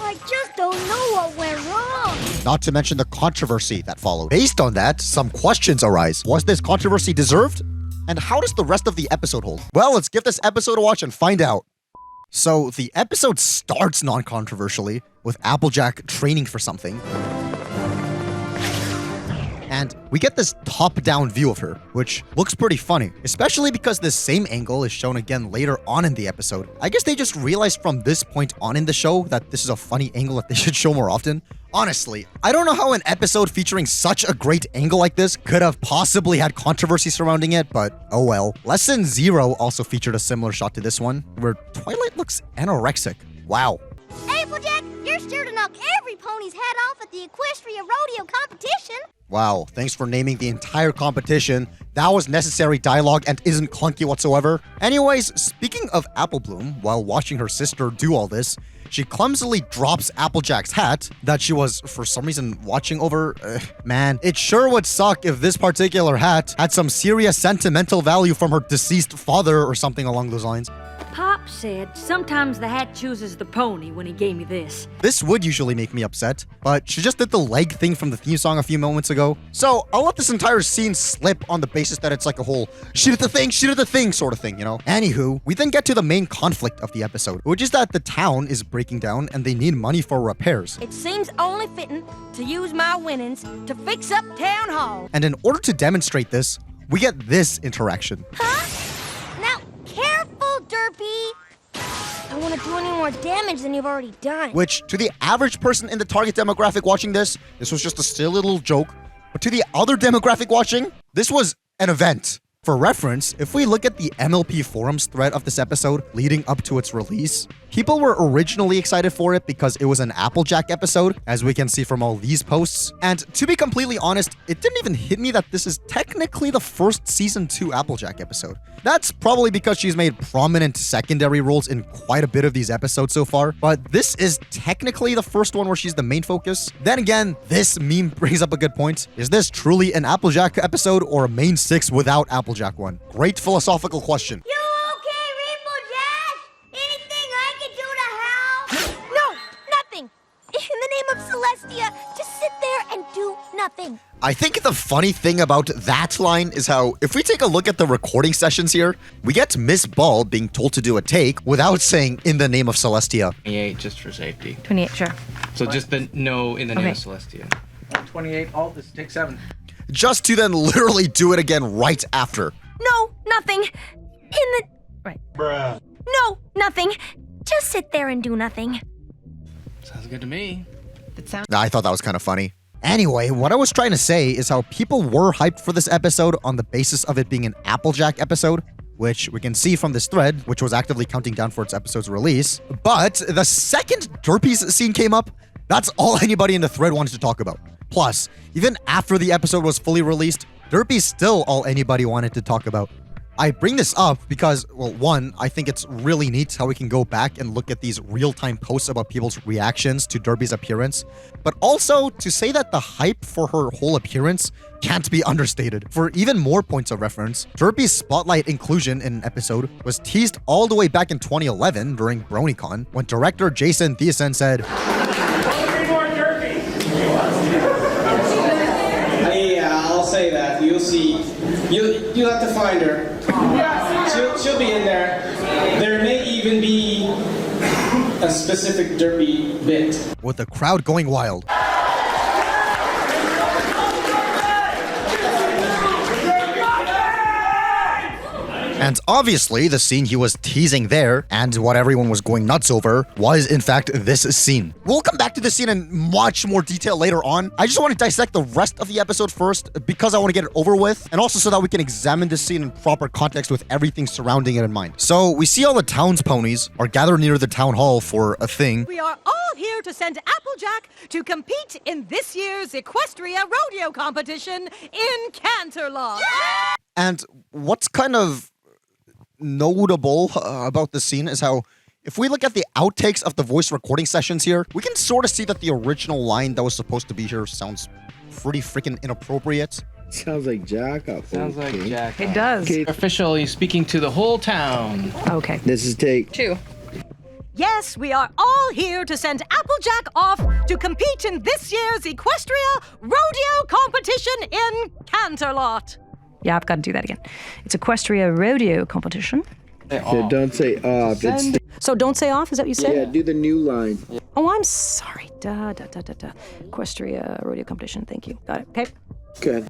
I just don't know what went wrong. Not to mention the controversy that followed. Based on that, some questions arise. Was this controversy deserved? And how does the rest of the episode hold? Well, let's give this episode a watch and find out. So, the episode starts non-controversially with Applejack training for something. And we get this top-down view of her, which looks pretty funny, especially because this same angle is shown again later on in the episode. I guess they just realized from this point on in the show that this is a funny angle that they should show more often. Honestly, I don't know how an episode featuring such a great angle like this could have possibly had controversy surrounding it, but oh well. Lesson 0 also featured a similar shot to this one, where Twilight looks anorexic. Wow. Applejack, you're sure to knock every pony's head off at the Equestria Rodeo competition. Wow, thanks for naming the entire competition. That was necessary dialogue and isn't clunky whatsoever. Anyways, speaking of Apple Bloom, while watching her sister do all this, she clumsily drops Applejack's hat that she was, for some reason, watching over. Man, it sure would suck if this particular hat had some serious sentimental value from her deceased father or something along those lines. Pop said sometimes the hat chooses the pony when he gave me this. This would usually make me upset, but she just did the leg thing from the theme song a few moments ago. So I'll let this entire scene slip on the basis that it's like a whole she did the thing sort of thing, you know? Anywho, we then get to the main conflict of the episode, which is that the town is breaking down and they need money for repairs. It seems only fitting to use my winnings to fix up town hall. And in order to demonstrate this, we get this interaction. Derpy! I don't want to do any more damage than you've already done. Which, to the average person in the target demographic watching this was just a silly little joke. But to the other demographic watching, this was an event. For reference, if we look at the MLP forums thread of this episode leading up to its release, people were originally excited for it because it was an Applejack episode, as we can see from all these posts. And to be completely honest, it didn't even hit me that this is technically the first Season 2 Applejack episode. That's probably because she's made prominent secondary roles in quite a bit of these episodes so far, but this is technically the first one where she's the main focus. Then again, this meme brings up a good point. Is this truly an Applejack episode or a main 6 without Applejack one? Great philosophical question. You okay, Rainbow Dash? Anything I can do to help? No, nothing. In the name of Celestia, just sit there and do nothing. I think the funny thing about that line is how, if we take a look at the recording sessions here, we get Miss Ball being told to do a take without saying in the name of Celestia. 28 just for safety. 28, sure. So just the no in the name Okay. of Celestia. 28 alt, this take 7. Just to then literally do it again right after. No, nothing. Right. Bruh. No, nothing. Just sit there and do nothing. Sounds good to me. I thought that was kind of funny. Anyway, what I was trying to say is how people were hyped for this episode on the basis of it being an Applejack episode, which we can see from this thread, which was actively counting down for its episode's release. But the second Derpy's scene came up, that's all anybody in the thread wanted to talk about. Plus, even after the episode was fully released, Derpy's still all anybody wanted to talk about. I bring this up because, well, one, I think it's really neat how we can go back and look at these real-time posts about people's reactions to Derpy's appearance, but also to say that the hype for her whole appearance can't be understated. For even more points of reference, Derpy's spotlight inclusion in an episode was teased all the way back in 2011 during BronyCon, when director Jason Thiessen said, I'll say that. You'll see. You'll have to find her. She'll be in there. There may even be a specific Derpy bit. with the crowd going wild. And obviously, the scene he was teasing there, and what everyone was going nuts over, was in fact this scene. We'll come back to this scene in much more detail later on. I just want to dissect the rest of the episode first, because I want to get it over with, and also so that we can examine this scene in proper context with everything surrounding it in mind. So, we see all the town's ponies are gathered near the town hall for a thing. We are all here to send Applejack to compete in this year's Equestria Rodeo competition in Canterlot. And what's kind of notable about this scene is how, if we look at the outtakes of the voice recording sessions here, we can sort of see that the original line that was supposed to be here sounds pretty freaking inappropriate. Sounds like Jack up. Sounds like Jack. It does. Okay. Officially speaking to the whole town. Okay. This is take 2. Yes, we are all here to send Applejack off to compete in this year's Equestria Rodeo competition in Canterlot. Yeah, I've got to do that again. It's Equestria Rodeo competition. Yeah, don't say off. It's So don't say off, is that what you said? yeah, do the new line. Oh, I'm sorry. Equestria Rodeo competition. Thank you. Got it. Okay. Good.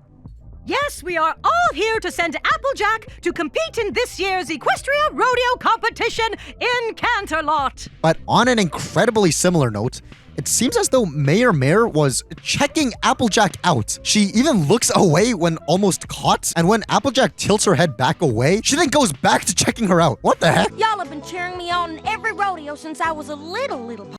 Yes, we are all here to send Applejack to compete in this year's Equestria Rodeo competition in Canterlot. But on an incredibly similar note, it seems as though Mare was checking Applejack out. She even looks away when almost caught, and when Applejack tilts her head back away, she then goes back to checking her out. What the heck? Y'all have been cheering me on in every rodeo since I was a little.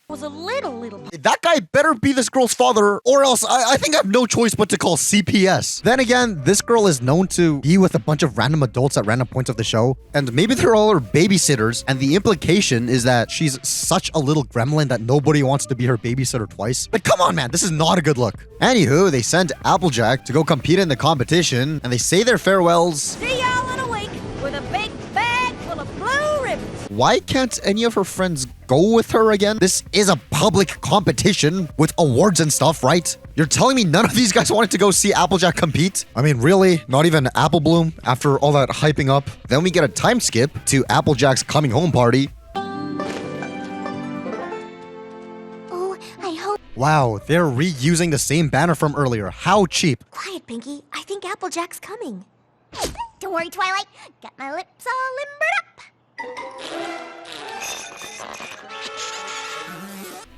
That guy better be this girl's father, or else I think I have no choice but to call CPS. Then again, this girl is known to be with a bunch of random adults at random points of the show, and maybe they're all her babysitters, and the implication is that she's such a little gremlin that nobody wants to be her babysitter twice. But come on, man, this is not a good look. Anywho, they send Applejack to go compete in the competition, and they say their farewells. See y'all in a week with a big bag full of blue ribbons. Why can't any of her friends go with her again? This is a public competition with awards and stuff, right? You're telling me none of these guys wanted to go see Applejack compete? I mean, really? Not even Apple Bloom after all that hyping up? Then we get a time skip to Applejack's coming home party. Oh, I hope. Wow, they're reusing the same banner from earlier. How cheap. Quiet, Pinky. I think Applejack's coming. Don't worry, Twilight. Got my lips all limbered up.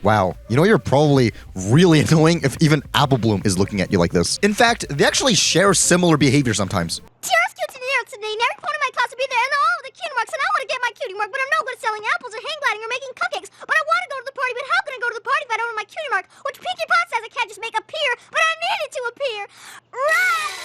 Wow, you know you're probably really annoying if even Apple Bloom is looking at you like this. In fact, they actually share similar behavior sometimes. Today, and every point of my class will be there, and all of the cutie marks, and I want to get my cutie mark, but I'm no good at selling apples or hang gliding or making cupcakes. But I want to go to the party, but how can I go to the party if I don't have my cutie mark? Which Pinkie Pot says I can't just make appear, but I need it to appear right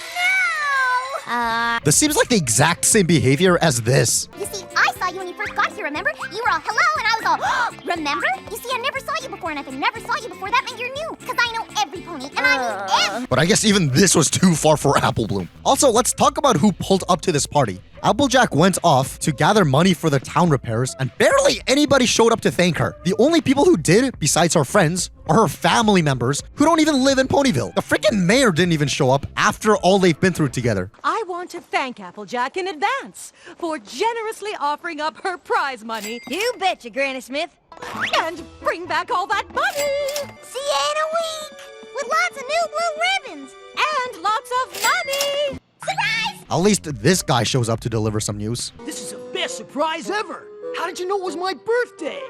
now! This seems like the exact same behavior as this. You see, I saw you when you first got here, remember? You were all hello, and I was all, remember? You see, I never saw you before, and if I never saw you before, that meant you're new, because I know every pony, and I mean every... But I guess even this was too far for Apple Bloom. Also, let's talk about who pulled up to this party. Applejack went off to gather money for the town repairs, and barely anybody showed up to thank her. The only people who did, besides her friends, are her family members who don't even live in Ponyville. The freaking mayor didn't even show up after all they've been through together. I want to thank Applejack in advance for generously offering up her prize money. You betcha, Granny Smith. And bring back all that money. See you in a week! With lots of new blue ribbons! And lots of money! Surprise! At least this guy shows up to deliver some news. This is the best surprise ever! How did you know it was my birthday?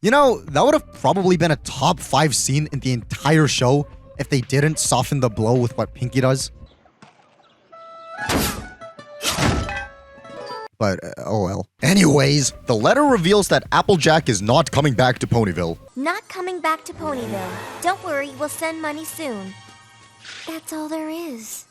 You know, that would have probably been a top 5 scene in the entire show if they didn't soften the blow with what Pinky does. But, oh well. Anyways, the letter reveals that Applejack is not coming back to Ponyville. Not coming back to Ponyville. Don't worry, we'll send money soon. That's all there is.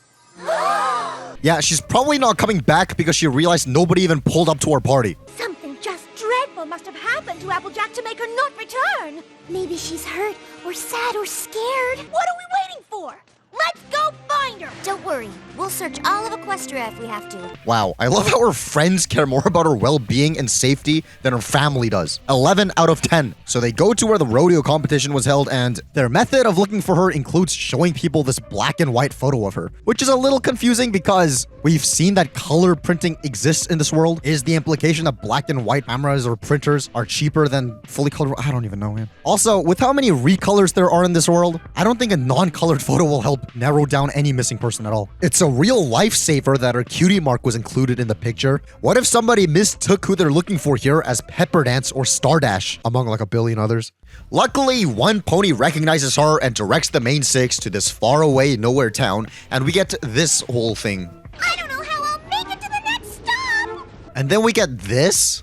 Yeah, she's probably not coming back because she realized nobody even pulled up to her party. Something just dreadful must have happened to Applejack to make her not return. Maybe she's hurt or sad or scared. What are we waiting for? Let's go find her! Don't worry. We'll search all of Equestria if we have to. Wow, I love how her friends care more about her well-being and safety than her family does. 11 out of 10. So they go to where the rodeo competition was held, and their method of looking for her includes showing people this black and white photo of her, which is a little confusing because we've seen that color printing exists in this world. Is the implication that black and white cameras or printers are cheaper than fully colored? I don't even know, man. Also, with how many recolors there are in this world, I don't think a non-colored photo will help narrow down any missing person at all. It's a real lifesaver that her cutie mark was included in the picture. What if somebody mistook who they're looking for here as Pepper Dance or Stardash, among like a billion others? Luckily, one pony recognizes her and directs the main six to this faraway nowhere town, and we get this whole thing. I don't know how I'll make it to the next stop! And then we get this.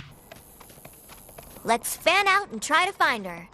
Let's fan out and try to find her.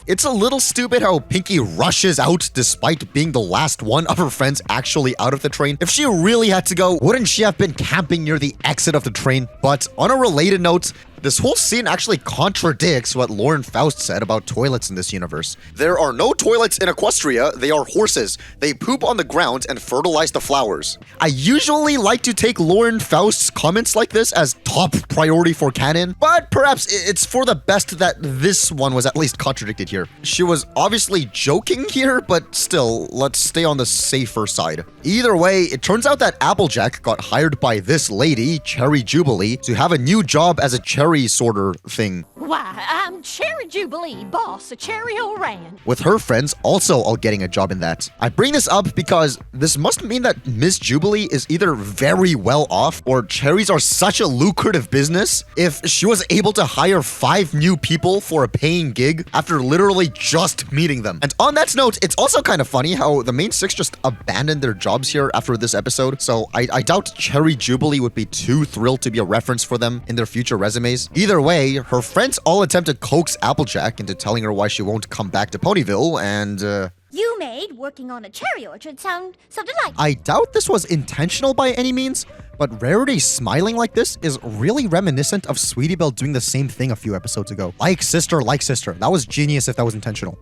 It's a little stupid how Pinky rushes out despite being the last one of her friends actually out of the train. If she really had to go, wouldn't she have been camping near the exit of the train? But on a related note, this whole scene actually contradicts what Lauren Faust said about toilets in this universe. There are no toilets in Equestria, they are horses. They poop on the ground and fertilize the flowers. I usually like to take Lauren Faust's comments like this as top priority for canon, but perhaps it's for the best that this one was at least contradicted here. She was obviously joking here, but still, let's stay on the safer side. Either way, it turns out that Applejack got hired by this lady, Cherry Jubilee, to have a new job as a cherry sorter thing. Why, I'm Cherry Jubilee, boss of Cherry O'Ran. With her friends also all getting a job in that. I bring this up because this must mean that Miss Jubilee is either very well off or cherries are such a lucrative business if she was able to hire 5 new people for a paying gig after literally just meeting them. And on that note, it's also kind of funny how the main 6 just abandoned their jobs here after this episode, so I doubt Cherry Jubilee would be too thrilled to be a reference for them in their future resumes. Either way, her friends all attempt to coax Applejack into telling her why she won't come back to Ponyville, and You made working on a cherry orchard sound so delightful. I doubt this was intentional by any means, but Rarity smiling like this is really reminiscent of Sweetie Belle doing the same thing a few episodes ago. Like sister. That was genius if that was intentional.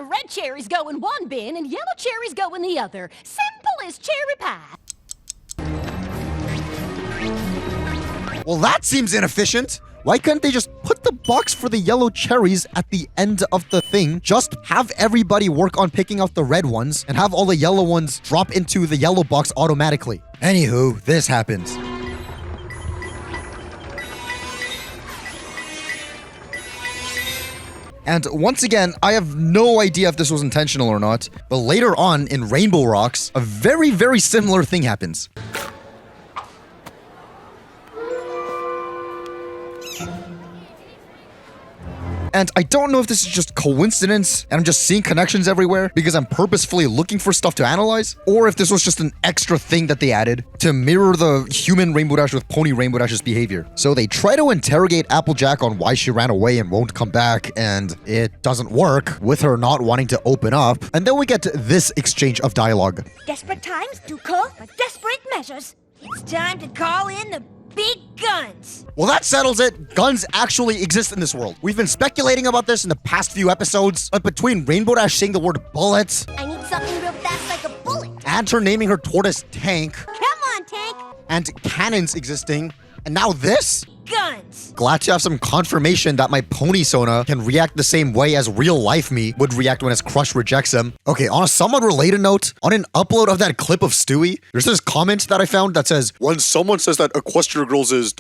Red cherries go in one bin and yellow cherries go in the other. Simple as cherry pie. Well, that seems inefficient. Why couldn't they just put the box for the yellow cherries at the end of the thing? Just have everybody work on picking out the red ones and have all the yellow ones drop into the yellow box automatically. Anywho, this happens. And once again, I have no idea if this was intentional or not, but later on in Rainbow Rocks, a very, very similar thing happens. And I don't know if this is just coincidence and I'm just seeing connections everywhere because I'm purposefully looking for stuff to analyze, or if this was just an extra thing that they added to mirror the human Rainbow Dash with Pony Rainbow Dash's behavior. So they try to interrogate Applejack on why she ran away and won't come back, and it doesn't work with her not wanting to open up. And then we get this exchange of dialogue. Desperate times do call for desperate measures. It's time to call in the big guns. Well, that settles it. Guns actually exist in this world. We've been speculating about this in the past few episodes, but between Rainbow Dash saying the word bullets, I need something real fast like a bullet. and her naming her tortoise Tank, Come on, Tank. and cannons existing, and now this? Guns. Glad to have some confirmation that my pony Sona can react the same way as real life me would react when his crush rejects him. Okay, on a somewhat related note, on an upload of that clip of Stewie, there's this comment that I found that says, when someone says that Equestria Girls is ...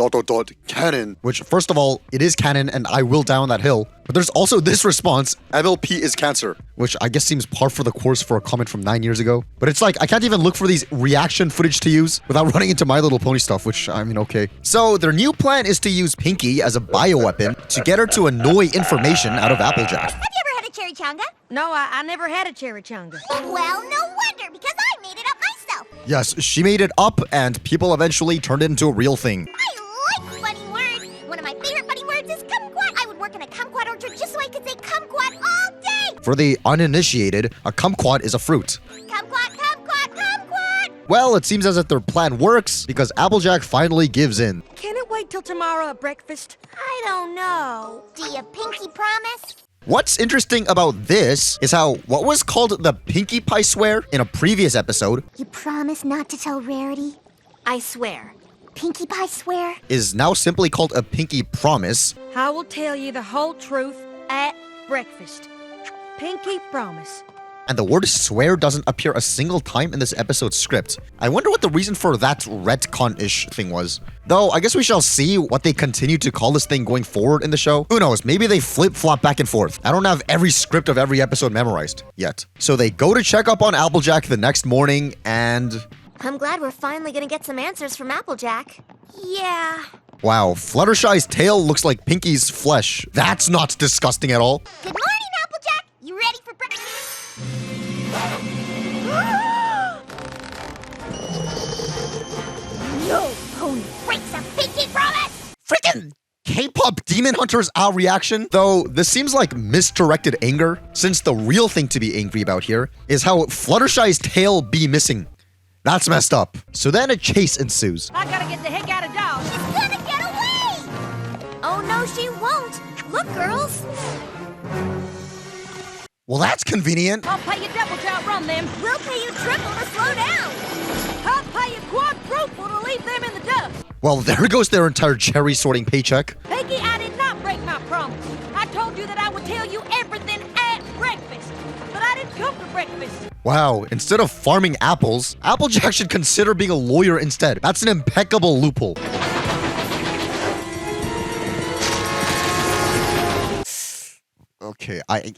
canon, which first of all, it is canon and I will down that hill. But there's also this response, MLP is cancer, which I guess seems par for the course for a comment from 9 years ago. But it's like, I can't even look for these reaction footage to use without running into My Little Pony stuff, which, I mean, okay. So their new plan is to use Pinky as a bioweapon to get her to annoy information out of Applejack. Have you ever had a cherry chonga? No, I never had a cherry chonga. Well, no wonder, because I made it up myself. Yes, she made it up, and people eventually turned it into a real thing. I like funny words. One of my favorite funny words is kumquat. I would work in a kumquat orchard just so I could say kumquat all day. For the uninitiated, a kumquat is a fruit. Kumquat, kumquat, kumquat. Well, it seems as if their plan works because Applejack finally gives in. Can it wait till tomorrow at breakfast? I don't know. Do you pinky promise? What's interesting about this is how what was called the Pinkie Pie swear in a previous episode You promise not to tell Rarity? I swear. Pinkie Pie swear? is now simply called a Pinkie Promise. I will tell you the whole truth at breakfast. Pinky promise. And the word swear doesn't appear a single time in this episode's script. I wonder what the reason for that retcon-ish thing was. Though, I guess we shall see what they continue to call this thing going forward in the show. Who knows, maybe they flip-flop back and forth. I don't have every script of every episode memorized yet. So they go to check up on Applejack the next morning, and... I'm glad we're finally gonna get some answers from Applejack. Yeah. wow, Fluttershy's tail looks like Pinkie's flesh. That's not disgusting at all. Good morning, Applejack! You ready for breakfast? No pony breaks a pinky promise! Freaking K-pop Demon Hunter's our reaction, though this seems like misdirected anger, since the real thing to be angry about here is how Fluttershy's tail be missing. That's messed up. So then a chase ensues. I gotta get the heck out of Dodge. She's gonna get away! Oh no, she won't! Look, girls! Well, that's convenient. I'll pay you double to outrun them. We'll pay you triple to slow down! I'll pay you quadruple to leave them in the dust. Well, there goes their entire cherry sorting paycheck. Peggy, I did not break my promise. I told you that I would tell you everything at breakfast, but I didn't come to breakfast. Wow, instead of farming apples, Applejack should consider being a lawyer instead. That's an impeccable loophole. Okay, I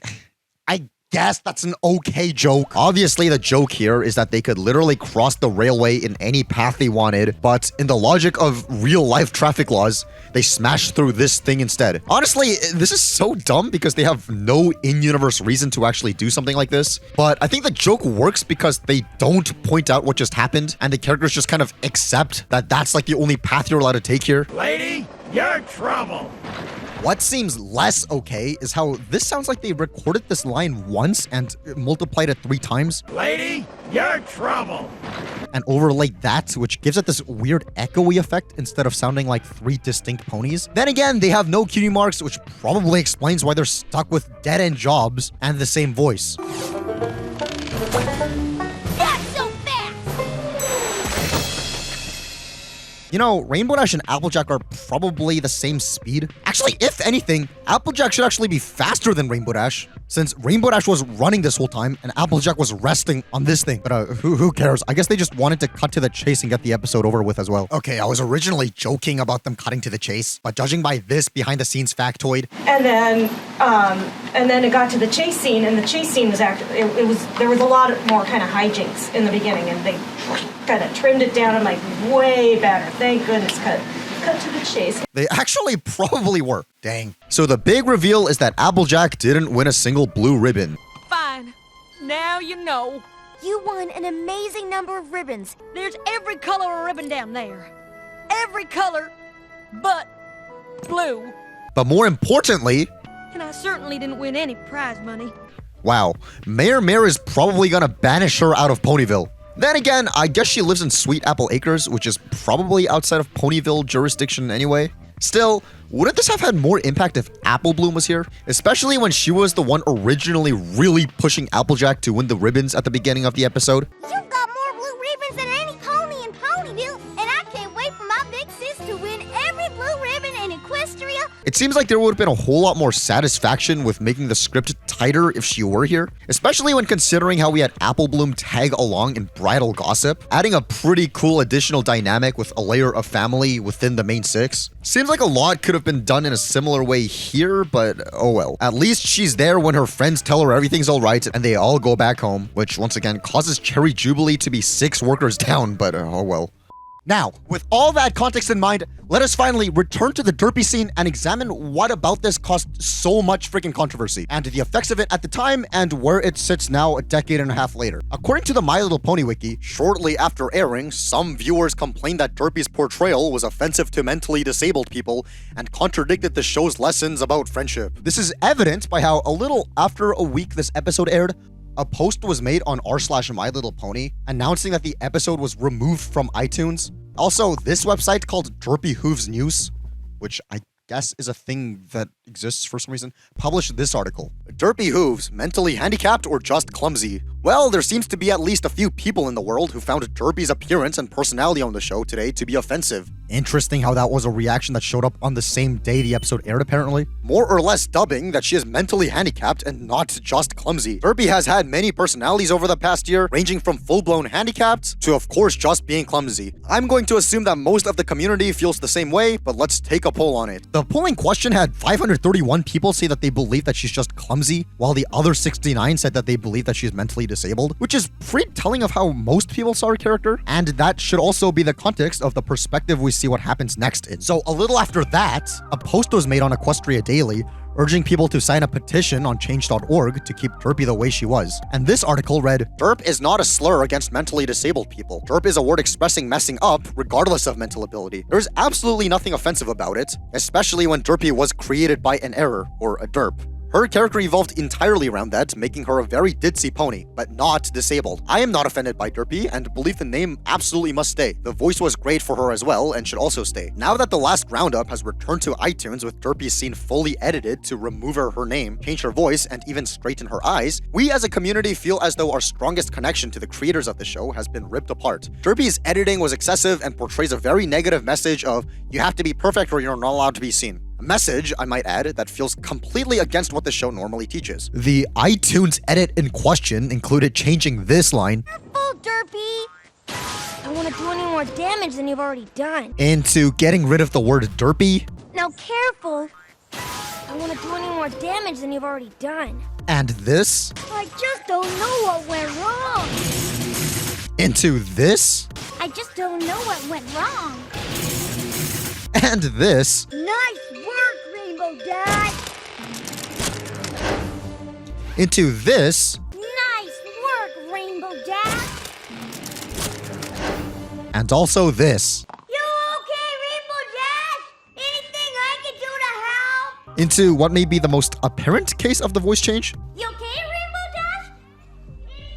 guess that's an okay joke. Obviously, the joke here is that they could literally cross the railway in any path they wanted, but in the logic of real-life traffic laws, they smashed through this thing instead. Honestly, this is so dumb because they have no in-universe reason to actually do something like this, but I think the joke works because they don't point out what just happened, and the characters just kind of accept that that's like the only path you're allowed to take here. Lady, you're trouble. What seems less okay is how this sounds like they recorded this line once and multiplied it 3 times. Lady, you're trouble. And overlaid that, which gives it this weird echoey effect instead of sounding like 3 distinct ponies. Then again, they have no cutie marks, which probably explains why they're stuck with dead-end jobs and the same voice. You know, Rainbow Dash and Applejack are probably the same speed. Actually, if anything, Applejack should actually be faster than Rainbow Dash, since Rainbow Dash was running this whole time and Applejack was resting on this thing. But who cares? I guess they just wanted to cut to the chase and get the episode over with as well. Okay, I was originally joking about them cutting to the chase, but judging by this behind-the-scenes factoid... And then it got to the chase scene, and the chase scene was actually, there was a lot more kind of hijinks in the beginning, and they kind of trimmed it down and like way better. Thank goodness, cut to the chase. They actually probably were. Dang. So the big reveal is that Applejack didn't win a single blue ribbon. Fine. Now you know. You won an amazing number of ribbons. There's every color of ribbon down there. Every color but blue. But more importantly... And I certainly didn't win any prize money. Wow. Mare is probably gonna banish her out of Ponyville. Then again, I guess she lives in Sweet Apple Acres, which is probably outside of Ponyville jurisdiction anyway. Still, wouldn't this have had more impact if Apple Bloom was here? Especially when she was the one originally really pushing Applejack to win the ribbons at the beginning of the episode. You've got more blue ribbons than any pony in Ponyville, and I can't wait for my big sis to win every blue ribbon in Equestria. It seems like there would have been a whole lot more satisfaction with making the script tighter if she were here, especially when considering how we had Apple Bloom tag along in bridal gossip, adding a pretty cool additional dynamic with a layer of family within the main 6. Seems like a lot could have been done in a similar way here, but oh well. At least she's there when her friends tell her everything's alright and they all go back home, which once again causes Cherry Jubilee to be 6 workers down, but oh well. Now, with all that context in mind, let us finally return to the derpy scene and examine what about this caused so much freaking controversy, and the effects of it at the time, and where it sits now a decade and a half later. According to the My Little Pony Wiki, shortly after airing, some viewers complained that Derpy's portrayal was offensive to mentally disabled people and contradicted the show's lessons about friendship. This is evident by how a little after a week this episode aired, a post was made on r/MyLittlePony announcing that the episode was removed from iTunes. Also, this website called Derpy Hooves News, which I guess is a thing that exists for some reason, published this article. Derpy Hooves, mentally handicapped or just clumsy? Well, there seems to be at least a few people in the world who found Derpy's appearance and personality on the show today to be offensive. Interesting how that was a reaction that showed up on the same day the episode aired, apparently. More or less dubbing that she is mentally handicapped and not just clumsy. Derpy has had many personalities over the past year, ranging from full-blown handicapped to, of course, just being clumsy. I'm going to assume that most of the community feels the same way, but let's take a poll on it. The polling question had 531 people say that they believe that she's just clumsy, while the other 69 said that they believe that she's mentally disabled, which is pretty telling of how most people saw her character, and that should also be the context of the perspective we see what happens next in. So a little after that, a post was made on Equestria Daily urging people to sign a petition on change.org to keep Derpy the way she was. And this article read, "Derp is not a slur against mentally disabled people. Derp is a word expressing messing up regardless of mental ability. There's absolutely nothing offensive about it, especially when Derpy was created by an error, or a derp. Her character evolved entirely around that, making her a very ditzy pony, but not disabled. I am not offended by Derpy and believe the name absolutely must stay. The voice was great for her as well and should also stay. Now that the Last Roundup has returned to iTunes with Derpy scene fully edited to remove her name, change her voice, and even straighten her eyes, we as a community feel as though our strongest connection to the creators of the show has been ripped apart. Derpy's editing was excessive and portrays a very negative message of, you have to be perfect or you're not allowed to be seen. A message, I might add, that feels completely against what the show normally teaches. The iTunes edit in question included changing this line Careful, Derpy! I don't want to do any more damage than you've already done. into getting rid of the word derpy, Now careful! I don't want to do any more damage than you've already done. and this I just don't know what went wrong. into this, I just don't know what went wrong. and this, Nice work, Rainbow Dad! into this, Nice work, Rainbow Dad! and also this, You okay, Rainbow Dad? Anything I can do to help? into what may be the most apparent case of the voice change. You okay, Rainbow Dad?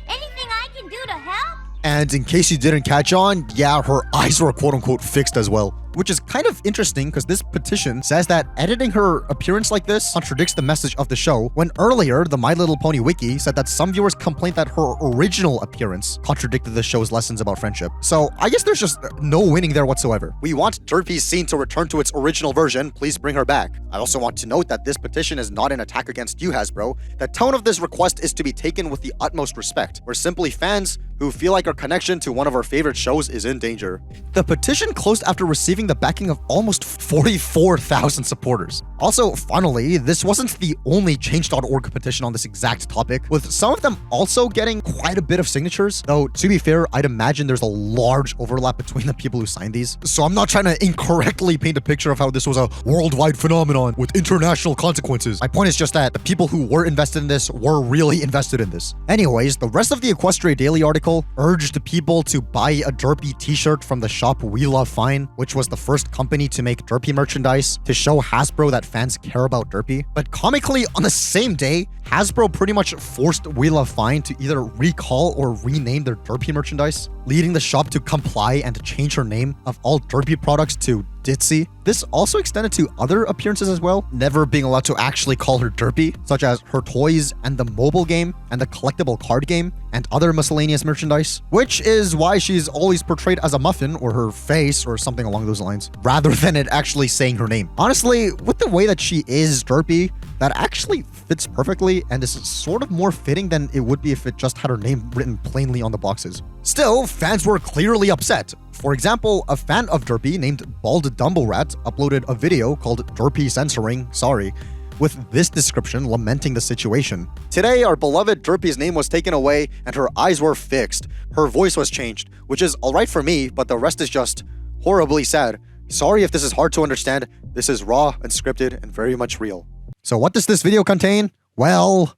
Anything I can do to help? And in case you didn't catch on, yeah, her eyes were quote-unquote fixed as well. Which is kind of interesting because this petition says that editing her appearance like this contradicts the message of the show, when earlier the My Little Pony wiki said that some viewers complained that her original appearance contradicted the show's lessons about friendship. So I guess there's just no winning there whatsoever. We want Derpy's scene to return to its original version, please bring her back. I also want to note that this petition is not an attack against you, Hasbro. The tone of this request is to be taken with the utmost respect. We're simply fans who feel like our connection to one of our favorite shows is in danger. The petition closed after receiving the backing of almost 44,000 supporters. Also, funnily, this wasn't the only change.org petition on this exact topic, with some of them also getting quite a bit of signatures, though to be fair, I'd imagine there's a large overlap between the people who signed these. So I'm not trying to incorrectly paint a picture of how this was a worldwide phenomenon with international consequences. My point is just that the people who were invested in this were really invested in this. Anyways, the rest of the Equestria Daily article urged people to buy a Derpy t-shirt from the shop We Love Fine, which was the first company to make Derpy merchandise to show Hasbro that fans care about Derpy. But comically, on the same day, Hasbro pretty much forced We Love Fine to either recall or rename their Derpy merchandise, leading the shop to comply and change her name of all Derpy products to Ditzy. This also extended to other appearances as well, never being allowed to actually call her Derpy, such as her toys and the mobile game and the collectible card game and other miscellaneous merchandise, which is why she's always portrayed as a muffin or her face or something along those lines, rather than it actually saying her name. Honestly, with the way that she is Derpy, that actually fits perfectly and is sort of more fitting than it would be if it just had her name written plainly on the boxes. Still, fans were clearly upset. For example, a fan of Derpy named Bald Dumblerat uploaded a video called Derpy Censoring Sorry, with this description lamenting the situation. Today, our beloved Derpy's name was taken away and her eyes were fixed. Her voice was changed, which is alright for me, but the rest is just horribly sad. Sorry if this is hard to understand. This is raw and scripted and very much real. So what does this video contain? Well...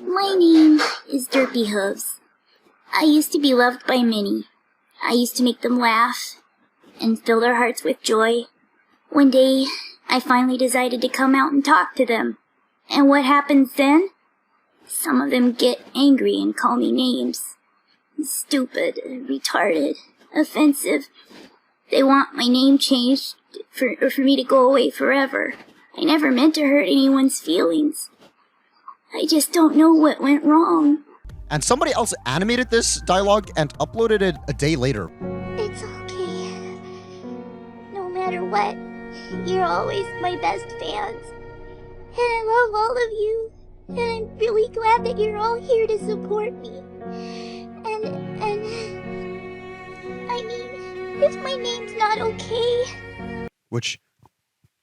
My name is Derpy Hooves. I used to be loved by many. I used to make them laugh and fill their hearts with joy. One day, I finally decided to come out and talk to them. And what happens then? Some of them get angry and call me names. Stupid, retarded, offensive. They want my name changed for me to go away forever. I never meant to hurt anyone's feelings. I just don't know what went wrong. And somebody else animated this dialogue and uploaded it a day later. It's okay. No matter what, you're always my best fans. And I love all of you. And I'm really glad that you're all here to support me. And I mean, if my name's not okay. Which,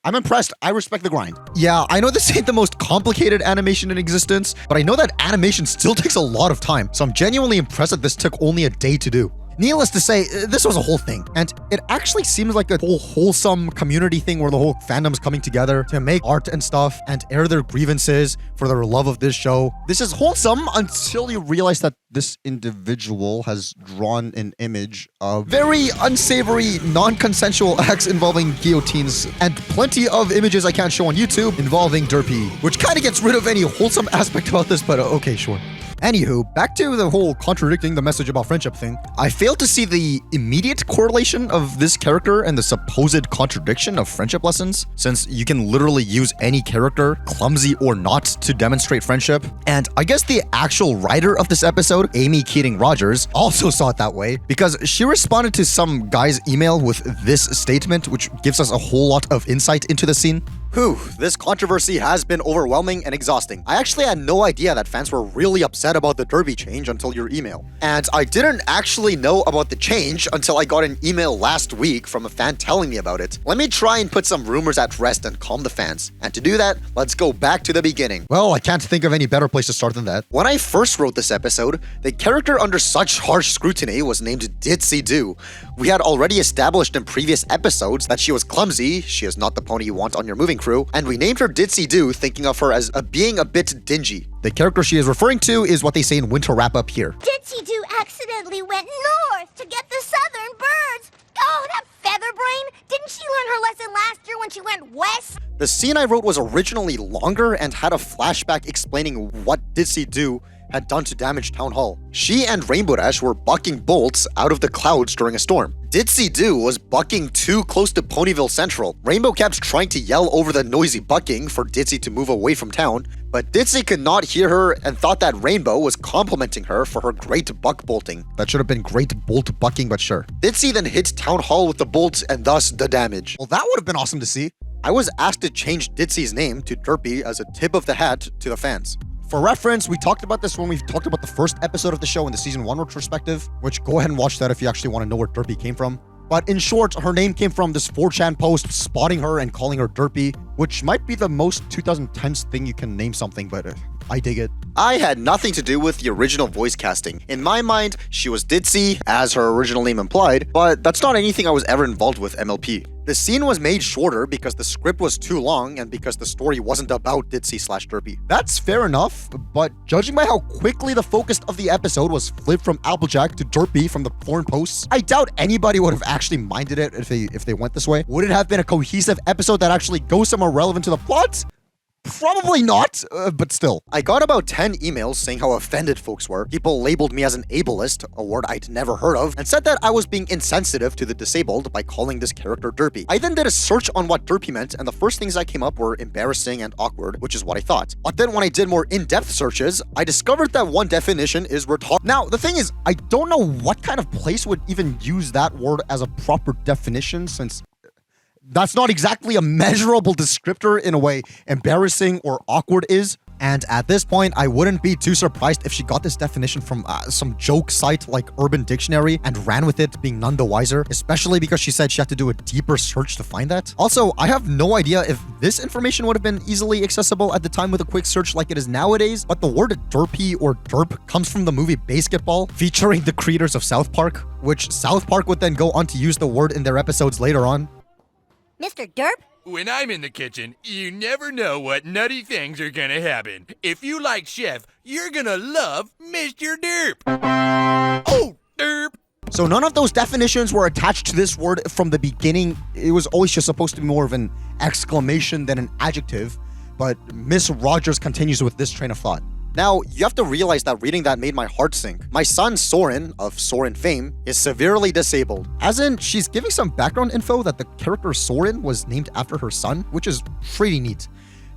I'm impressed. I respect the grind. Yeah, I know this ain't the most complicated animation in existence, but I know that animation still takes a lot of time, so I'm genuinely impressed that this took only a day to do. Needless to say, this was a whole thing, and it actually seems like a whole wholesome community thing where the whole fandom's coming together to make art and stuff and air their grievances for their love of this show. This is wholesome until you realize that this individual has drawn an image of very unsavory, non-consensual acts involving guillotines and plenty of images I can't show on YouTube involving Derpy, which kind of gets rid of any wholesome aspect about this, but okay, sure. Anywho, back to the whole contradicting the message about friendship thing. I failed to see the immediate correlation of this character and the supposed contradiction of friendship lessons, since you can literally use any character, clumsy or not, to demonstrate friendship. And I guess the actual writer of this episode, Amy Keating Rogers, also saw it that way, because she responded to some guy's email with this statement, which gives us a whole lot of insight into the scene. Whew, this controversy has been overwhelming and exhausting. I actually had no idea that fans were really upset about the Derby change until your email. And I didn't actually know about the change until I got an email last week from a fan telling me about it. Let me try and put some rumors at rest and calm the fans. And to do that, let's go back to the beginning. Well, I can't think of any better place to start than that. When I first wrote this episode, the character under such harsh scrutiny was named Ditsy Doo. We had already established in previous episodes that she was clumsy, she is not the pony you want on your moving crew, and we named her Ditsy Doo thinking of her as being a bit dingy. The character she is referring to is what they say in Winter Wrap-Up here. Ditsy Doo accidentally went north to get the southern birds. Oh, that featherbrain! Didn't she learn her lesson last year when she went west? The scene I wrote was originally longer and had a flashback explaining what Ditsy Doo had done to damage Town Hall. She and Rainbow Dash were bucking bolts out of the clouds during a storm. Ditsy Doo was bucking too close to Ponyville Central. Rainbow kept trying to yell over the noisy bucking for Ditsy to move away from town, but Ditsy could not hear her and thought that Rainbow was complimenting her for her great buck bolting. That should have been great bolt bucking, but sure. Ditsy then hit Town Hall with the bolts and thus the damage. Well, that would have been awesome to see. I was asked to change Ditsy's name to Derpy as a tip of the hat to the fans. For reference, we talked about this when we talked about the first episode of the show in the Season 1 retrospective, which go ahead and watch that if you actually want to know where Derpy came from. But in short, her name came from this 4chan post spotting her and calling her Derpy, which might be the most 2010s thing you can name something, but I dig it. I had nothing to do with the original voice casting. In my mind, she was Ditsy, as her original name implied, but that's not anything I was ever involved with MLP. The scene was made shorter because the script was too long and because the story wasn't about Ditsy/Derpy. That's fair enough, but judging by how quickly the focus of the episode was flipped from Applejack to Derpy from the foreign posts, I doubt anybody would have actually minded it if they went this way. Would it have been a cohesive episode that actually goes somewhere relevant to the plot? Probably not, but still. I got about 10 emails saying how offended folks were. People labeled me as an ableist, a word I'd never heard of, and said that I was being insensitive to the disabled by calling this character Derpy. I then did a search on what Derpy meant, and the first things that came up were embarrassing and awkward, which is what I thought. But then when I did more in-depth searches, I discovered that one definition is retarded. Now, the thing is, I don't know what kind of place would even use that word as a proper definition, since that's not exactly a measurable descriptor in a way embarrassing or awkward is. And at this point, I wouldn't be too surprised if she got this definition from some joke site like Urban Dictionary and ran with it, being none the wiser, especially because she said she had to do a deeper search to find that. Also, I have no idea if this information would have been easily accessible at the time with a quick search like it is nowadays, but the word Derpy or Derp comes from the movie Basketball, featuring the creators of South Park, which South Park would then go on to use the word in their episodes later on. Mr. Derp? When I'm in the kitchen, you never know what nutty things are gonna happen. If you like Chef, you're gonna love Mr. Derp. Oh, Derp! So none of those definitions were attached to this word from the beginning. It was always just supposed to be more of an exclamation than an adjective. But Miss Rogers continues with this train of thought. Now, you have to realize that reading that made my heart sink. My son Soren, of Soren fame, is severely disabled. As in, she's giving some background info that the character Soren was named after her son, which is pretty neat.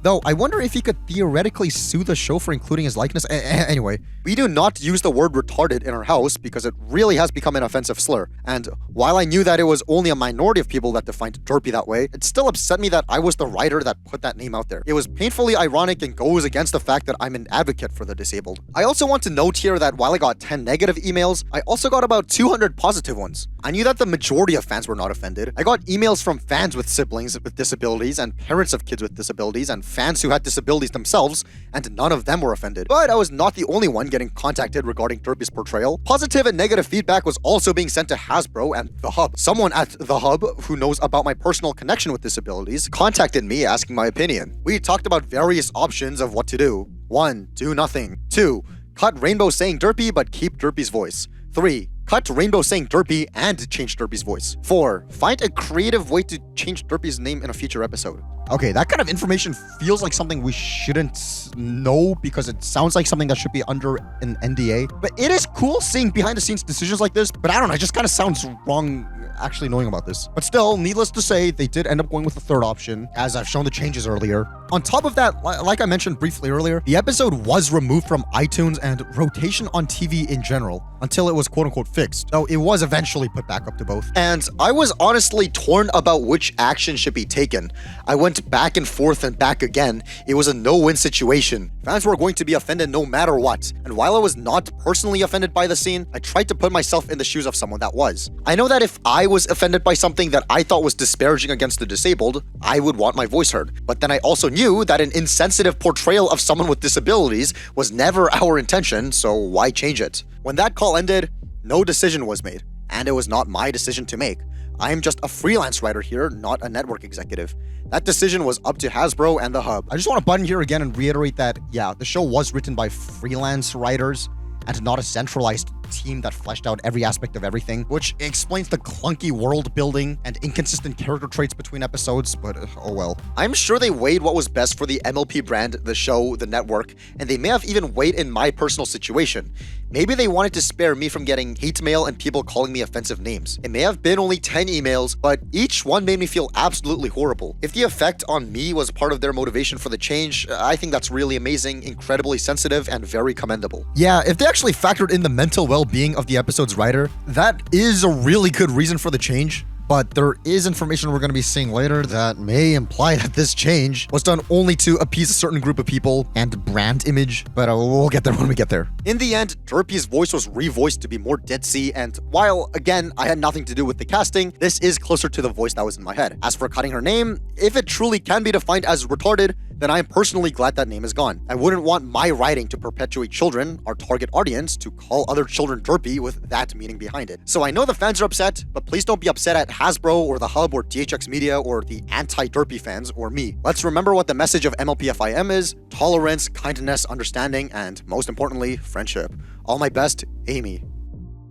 Though, I wonder if he could theoretically sue the show for including his likeness. Anyway, we do not use the word retarded in our house because it really has become an offensive slur. And while I knew that it was only a minority of people that defined derpy that way, it still upset me that I was the writer that put that name out there. It was painfully ironic and goes against the fact that I'm an advocate for the disabled. I also want to note here that while I got 10 negative emails, I also got about 200 positive ones. I knew that the majority of fans were not offended. I got emails from fans with siblings with disabilities and parents of kids with disabilities and fans who had disabilities themselves, and none of them were offended. But I was not the only one getting contacted regarding Derpy's portrayal. Positive and negative feedback was also being sent to Hasbro and The Hub. Someone at The Hub, who knows about my personal connection with disabilities, contacted me asking my opinion. We talked about various options of what to do. 1. Do nothing. 2. Cut Rainbow saying Derpy but keep Derpy's voice. 3. Cut Rainbow saying Derpy and change Derpy's voice. 4. Find a creative way to change Derpy's name in a future episode. Okay, that kind of information feels like something we shouldn't know because it sounds like something that should be under an NDA. But it is cool seeing behind the scenes decisions like this, but I don't know, it just kind of sounds wrong actually knowing about this. But still, needless to say, they did end up going with the third option, as I've shown the changes earlier. On top of that, like I mentioned briefly earlier, the episode was removed from iTunes and rotation on TV in general, until it was quote-unquote fixed, though it was eventually put back up to both. And I was honestly torn about which action should be taken. I went back and forth and back again. It was a no-win situation. Fans were going to be offended no matter what, and while I was not personally offended by the scene, I tried to put myself in the shoes of someone that was. I know that if I was offended by something that I thought was disparaging against the disabled, I would want my voice heard. But then I also knew that an insensitive portrayal of someone with disabilities was never our intention, so why change it? When that call ended, no decision was made, and it was not my decision to make. I am just a freelance writer here, not a network executive. That decision was up to Hasbro and The Hub. I just want to button here again and reiterate that, yeah, the show was written by freelance writers and not a centralized team that fleshed out every aspect of everything, which explains the clunky world building and inconsistent character traits between episodes, but oh well. I'm sure they weighed what was best for the MLP brand, the show, the network, and they may have even weighed in my personal situation. Maybe they wanted to spare me from getting hate mail and people calling me offensive names. It may have been only 10 emails, but each one made me feel absolutely horrible. If the effect on me was part of their motivation for the change, I think that's really amazing, incredibly sensitive, and very commendable. Yeah, if they actually factored in the mental well-being of the episode's writer, that is a really good reason for the change. But there is information we're going to be seeing later that may imply that this change was done only to appease a certain group of people and brand image, but we'll get there when we get there. In the end, Derpy's voice was revoiced to be more ditzy, and while, again, I had nothing to do with the casting, this is closer to the voice that was in my head. As for cutting her name, if it truly can be defined as retarded, then I'm personally glad that name is gone. I wouldn't want my writing to perpetuate children, our target audience, to call other children derpy with that meaning behind it. So I know the fans are upset, but please don't be upset at Hasbro or The Hub or DHX Media or the anti-derpy fans or me. Let's remember what the message of MLPFIM is: tolerance, kindness, understanding, and most importantly, friendship. All my best, Amy.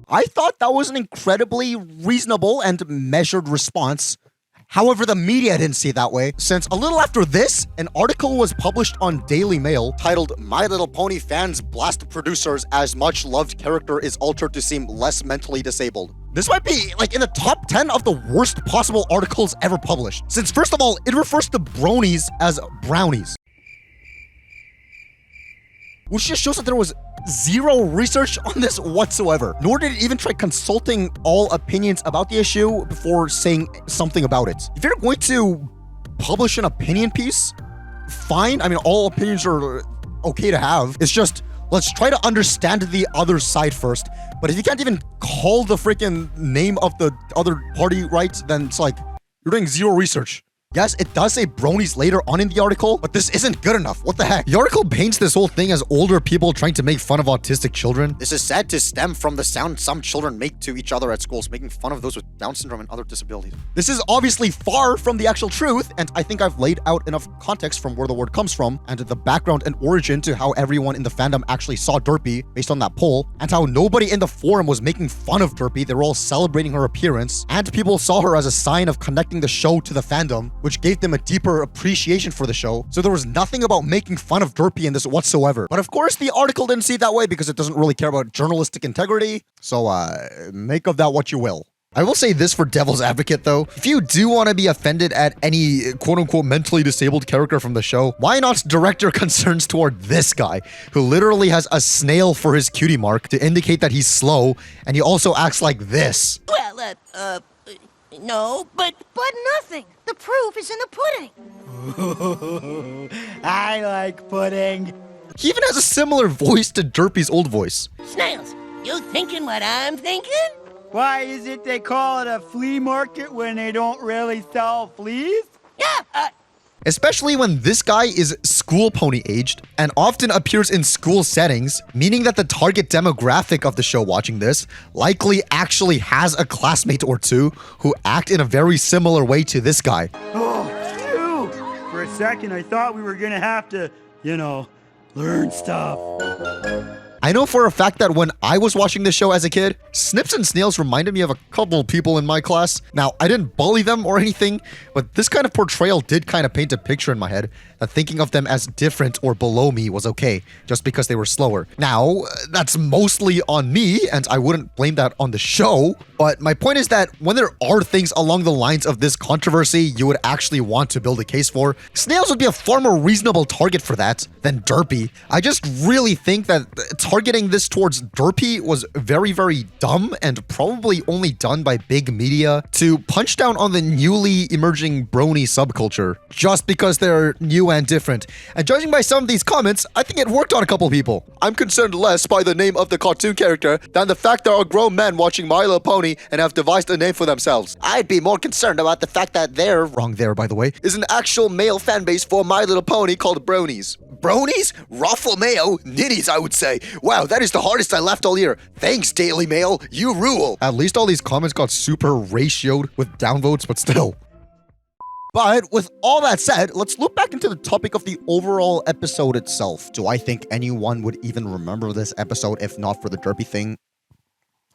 I thought that was an incredibly reasonable and measured response. However, the media didn't see it that way, since a little after this, an article was published on Daily Mail titled "My Little Pony Fans Blast Producers as Much Loved Character is Altered to Seem Less Mentally Disabled." This might be, like, in the top 10 of the worst possible articles ever published, since first of all, it refers to bronies as brownies. Which just shows that there was zero research on this whatsoever, nor did it even try consulting all opinions about the issue before saying something about it. If you're going to publish an opinion piece, fine. I mean, all opinions are okay to have. It's just, let's try to understand the other side first. But if you can't even call the freaking name of the other party right, then it's like, you're doing zero research. Yes, it does say bronies later on in the article, but this isn't good enough. What the heck? The article paints this whole thing as older people trying to make fun of autistic children. This is said to stem from the sound some children make to each other at schools, making fun of those with Down syndrome and other disabilities. This is obviously far from the actual truth, and I think I've laid out enough context from where the word comes from, and the background and origin to how everyone in the fandom actually saw Derpy based on that poll, and how nobody in the forum was making fun of Derpy. They were all celebrating her appearance, and people saw her as a sign of connecting the show to the fandom. which gave them a deeper appreciation for the show. So there was nothing about making fun of Derpy in this whatsoever. But of course, the article didn't see it that way because it doesn't really care about journalistic integrity. So make of that what you will. I will say this for devil's advocate though. If you do want to be offended at any quote-unquote mentally disabled character from the show, why not direct your concerns toward this guy, who literally has a snail for his cutie mark to indicate that he's slow, and he also acts like this. Well, no, but nothing. The proof is in the pudding. I like pudding. He even has a similar voice to Derpy's old voice. Snails, you thinking what I'm thinking? Why is it they call it a flea market when they don't really sell fleas? Yeah, Especially when this guy is school pony aged and often appears in school settings, meaning that the target demographic of the show watching this likely actually has a classmate or two who act in a very similar way to this guy. Oh, phew. For a second, I thought we were gonna have to, learn stuff. I know for a fact that when I was watching this show as a kid, Snips and Snails reminded me of a couple people in my class. Now, I didn't bully them or anything, but this kind of portrayal did kind of paint a picture in my head that thinking of them as different or below me was okay, just because they were slower. Now, that's mostly on me, and I wouldn't blame that on the show, but my point is that when there are things along the lines of this controversy you would actually want to build a case for, Snails would be a far more reasonable target for that than Derpy. I just really think that targeting this towards Derpy was very, very dumb and probably only done by big media to punch down on the newly emerging brony subculture just because they're new and different. And judging by some of these comments, I think it worked on a couple people. I'm concerned less by the name of the cartoon character than the fact there are grown men watching My Little Pony and have devised a name for themselves. I'd be more concerned about the fact that there, wrong there by the way, is an actual male fan base for My Little Pony called bronies. Bronies? Raffle Mayo? Nitties, I would say. Wow, that is the hardest I left all year. Thanks, Daily Mail. You rule. At least all these comments got super ratioed with downvotes, but still. But with all that said, let's look back into the topic of the overall episode itself. Do I think anyone would even remember this episode if not for the Derpy thing?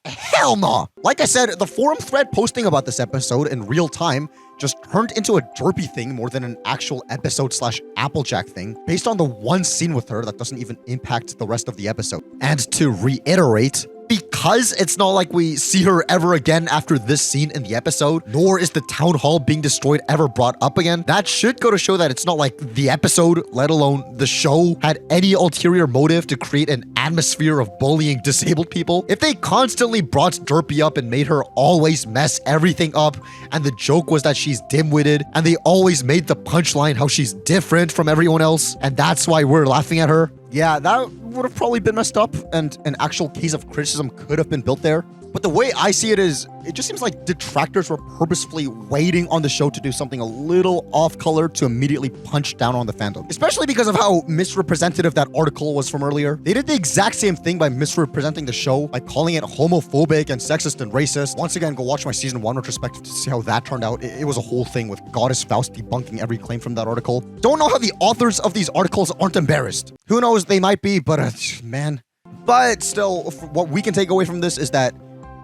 Hell no! Like I said, the forum thread posting about this episode in real time just turned into a Derpy thing more than an actual episode/Applejack thing, based on the one scene with her that doesn't even impact the rest of the episode. And to reiterate, because it's not like we see her ever again after this scene in the episode, nor is the town hall being destroyed ever brought up again, that should go to show that it's not like the episode, let alone the show, had any ulterior motive to create an atmosphere of bullying disabled people. If they constantly brought Derpy up and made her always mess everything up, and the joke was that she's dim-witted, and they always made the punchline how she's different from everyone else, and that's why we're laughing at her, yeah, that would have probably been messed up, and an actual case of criticism could have been built there. But the way I see it is, it just seems like detractors were purposefully waiting on the show to do something a little off-color to immediately punch down on the fandom. Especially because of how misrepresentative that article was from earlier. They did the exact same thing by misrepresenting the show, by calling it homophobic and sexist and racist. Once again, go watch my Season 1 retrospective to see how that turned out. It was a whole thing with Goddess Faust debunking every claim from that article. Don't know how the authors of these articles aren't embarrassed. Who knows, they might be, but man. But still, what we can take away from this is that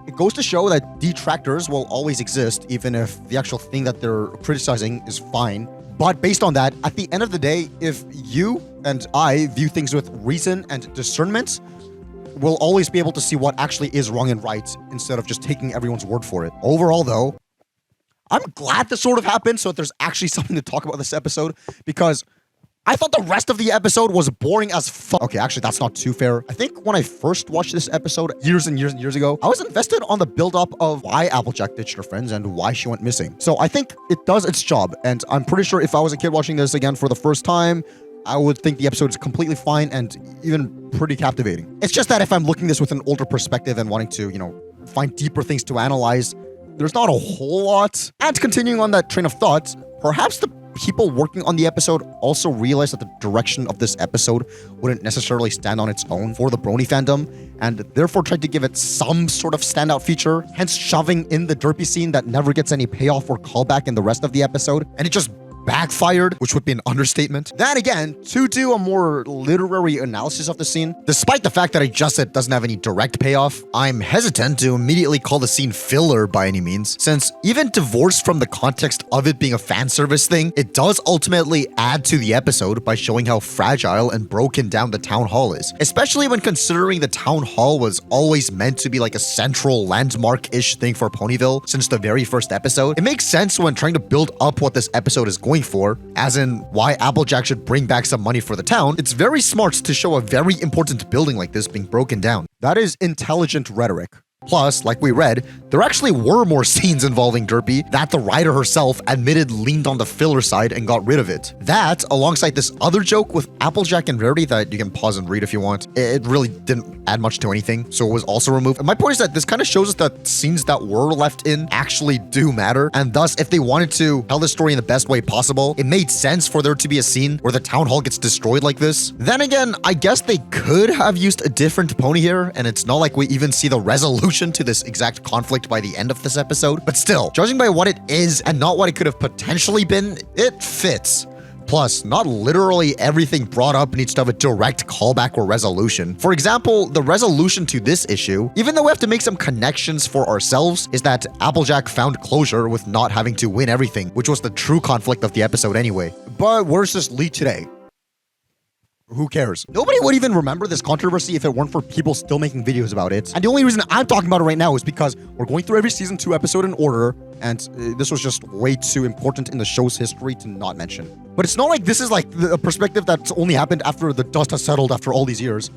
it goes to show that detractors will always exist, even if the actual thing that they're criticizing is fine. But based on that, at the end of the day, if you and I view things with reason and discernment, we'll always be able to see what actually is wrong and right, instead of just taking everyone's word for it. Overall, though, I'm glad this sort of happened, so that there's actually something to talk about this episode, because I thought the rest of the episode was boring as fuck. Okay, actually, that's not too fair. I think when I first watched this episode years and years and years ago, I was invested on the build-up of why Applejack ditched her friends and why she went missing. So I think it does its job, and I'm pretty sure if I was a kid watching this again for the first time, I would think the episode is completely fine and even pretty captivating. It's just that if I'm looking this with an older perspective and wanting to, find deeper things to analyze, there's not a whole lot. And continuing on that train of thought, perhaps the people working on the episode also realized that the direction of this episode wouldn't necessarily stand on its own for the brony fandom, and therefore tried to give it some sort of standout feature, hence shoving in the Derpy scene that never gets any payoff or callback in the rest of the episode, and it just backfired, which would be an understatement. Then again, to do a more literary analysis of the scene, despite the fact that I just said it doesn't have any direct payoff, I'm hesitant to immediately call the scene filler by any means, since even divorced from the context of it being a fan service thing, it does ultimately add to the episode by showing how fragile and broken down the town hall is, especially when considering the town hall was always meant to be like a central landmark-ish thing for Ponyville since the very first episode. It makes sense when trying to build up what this episode is going for, as in why Applejack should bring back some money for the town. It's very smart to show a very important building like this being broken down. That is intelligent rhetoric. Plus, like we read, there actually were more scenes involving Derpy that the writer herself admitted leaned on the filler side and got rid of it. That, alongside this other joke with Applejack and Rarity that you can pause and read if you want, it really didn't add much to anything, so it was also removed. And my point is that this kind of shows us that scenes that were left in actually do matter, and thus, if they wanted to tell the story in the best way possible, it made sense for there to be a scene where the town hall gets destroyed like this. Then again, I guess they could have used a different pony here, and it's not like we even see the resolution to this exact conflict by the end of this episode. But still, judging by what it is and not what it could have potentially been, it fits. Plus, not literally everything brought up needs to have a direct callback or resolution. For example, the resolution to this issue, even though we have to make some connections for ourselves, is that Applejack found closure with not having to win everything, which was the true conflict of the episode anyway. But where's this lead today? Who cares? Nobody would even remember this controversy if it weren't for people still making videos about it. And the only reason I'm talking about it right now is because we're going through every season 2 episode in order, and this was just way too important in the show's history to not mention. But it's not like this is like a perspective that's only happened after the dust has settled after all these years.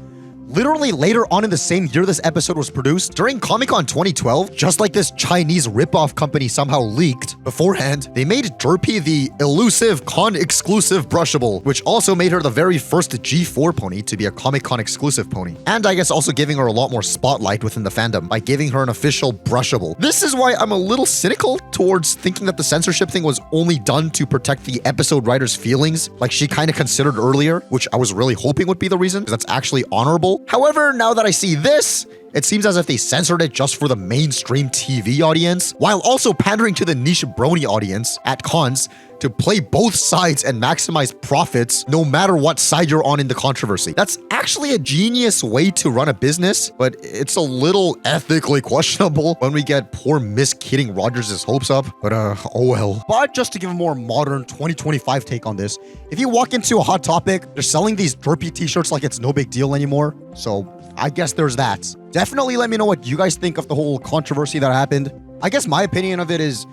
Literally later on in the same year this episode was produced, during Comic-Con 2012, just like this Chinese ripoff company somehow leaked, beforehand, they made Derpy the elusive con-exclusive brushable, which also made her the very first G4 pony to be a Comic-Con exclusive pony. And I guess also giving her a lot more spotlight within the fandom by giving her an official brushable. This is why I'm a little cynical towards thinking that the censorship thing was only done to protect the episode writer's feelings, like she kind of considered earlier, which I was really hoping would be the reason, because that's actually honorable. However, now that I see this, it seems as if they censored it just for the mainstream TV audience, while also pandering to the niche brony audience at cons to play both sides and maximize profits no matter what side you're on in the controversy. That's actually a genius way to run a business, but it's a little ethically questionable when we get poor Miss Kidding Rogers' hopes up, but oh well. But just to give a more modern 2025 take on this, if you walk into a Hot Topic, they're selling these Derpy t-shirts like it's no big deal anymore, so I guess there's that. Definitely let me know what you guys think of the whole controversy that happened. I guess my opinion of it is,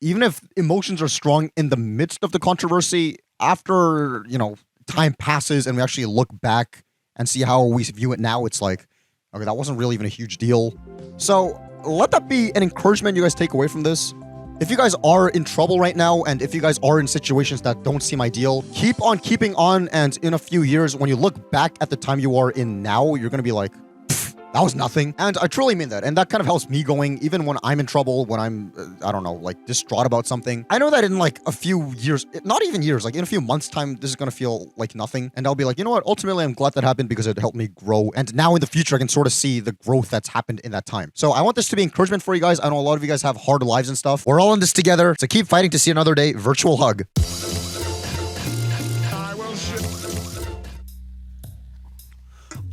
even if emotions are strong in the midst of the controversy, after, time passes and we actually look back and see how we view it now, it's like, okay, that wasn't really even a huge deal. So let that be an encouragement you guys take away from this. If you guys are in trouble right now, and if you guys are in situations that don't seem ideal, keep on keeping on, and in a few years, when you look back at the time you are in now, you're gonna be like, that was nothing. And I truly mean that. And that kind of helps me going, even when I'm in trouble, when I'm, I don't know, like distraught about something. I know that in like a few years, not even years, like in a few months time, this is going to feel like nothing. And I'll be like, you know what? Ultimately, I'm glad that happened because it helped me grow. And now in the future, I can sort of see the growth that's happened in that time. So I want this to be encouragement for you guys. I know a lot of you guys have hard lives and stuff. We're all in this together. So keep fighting to see another day. Virtual hug.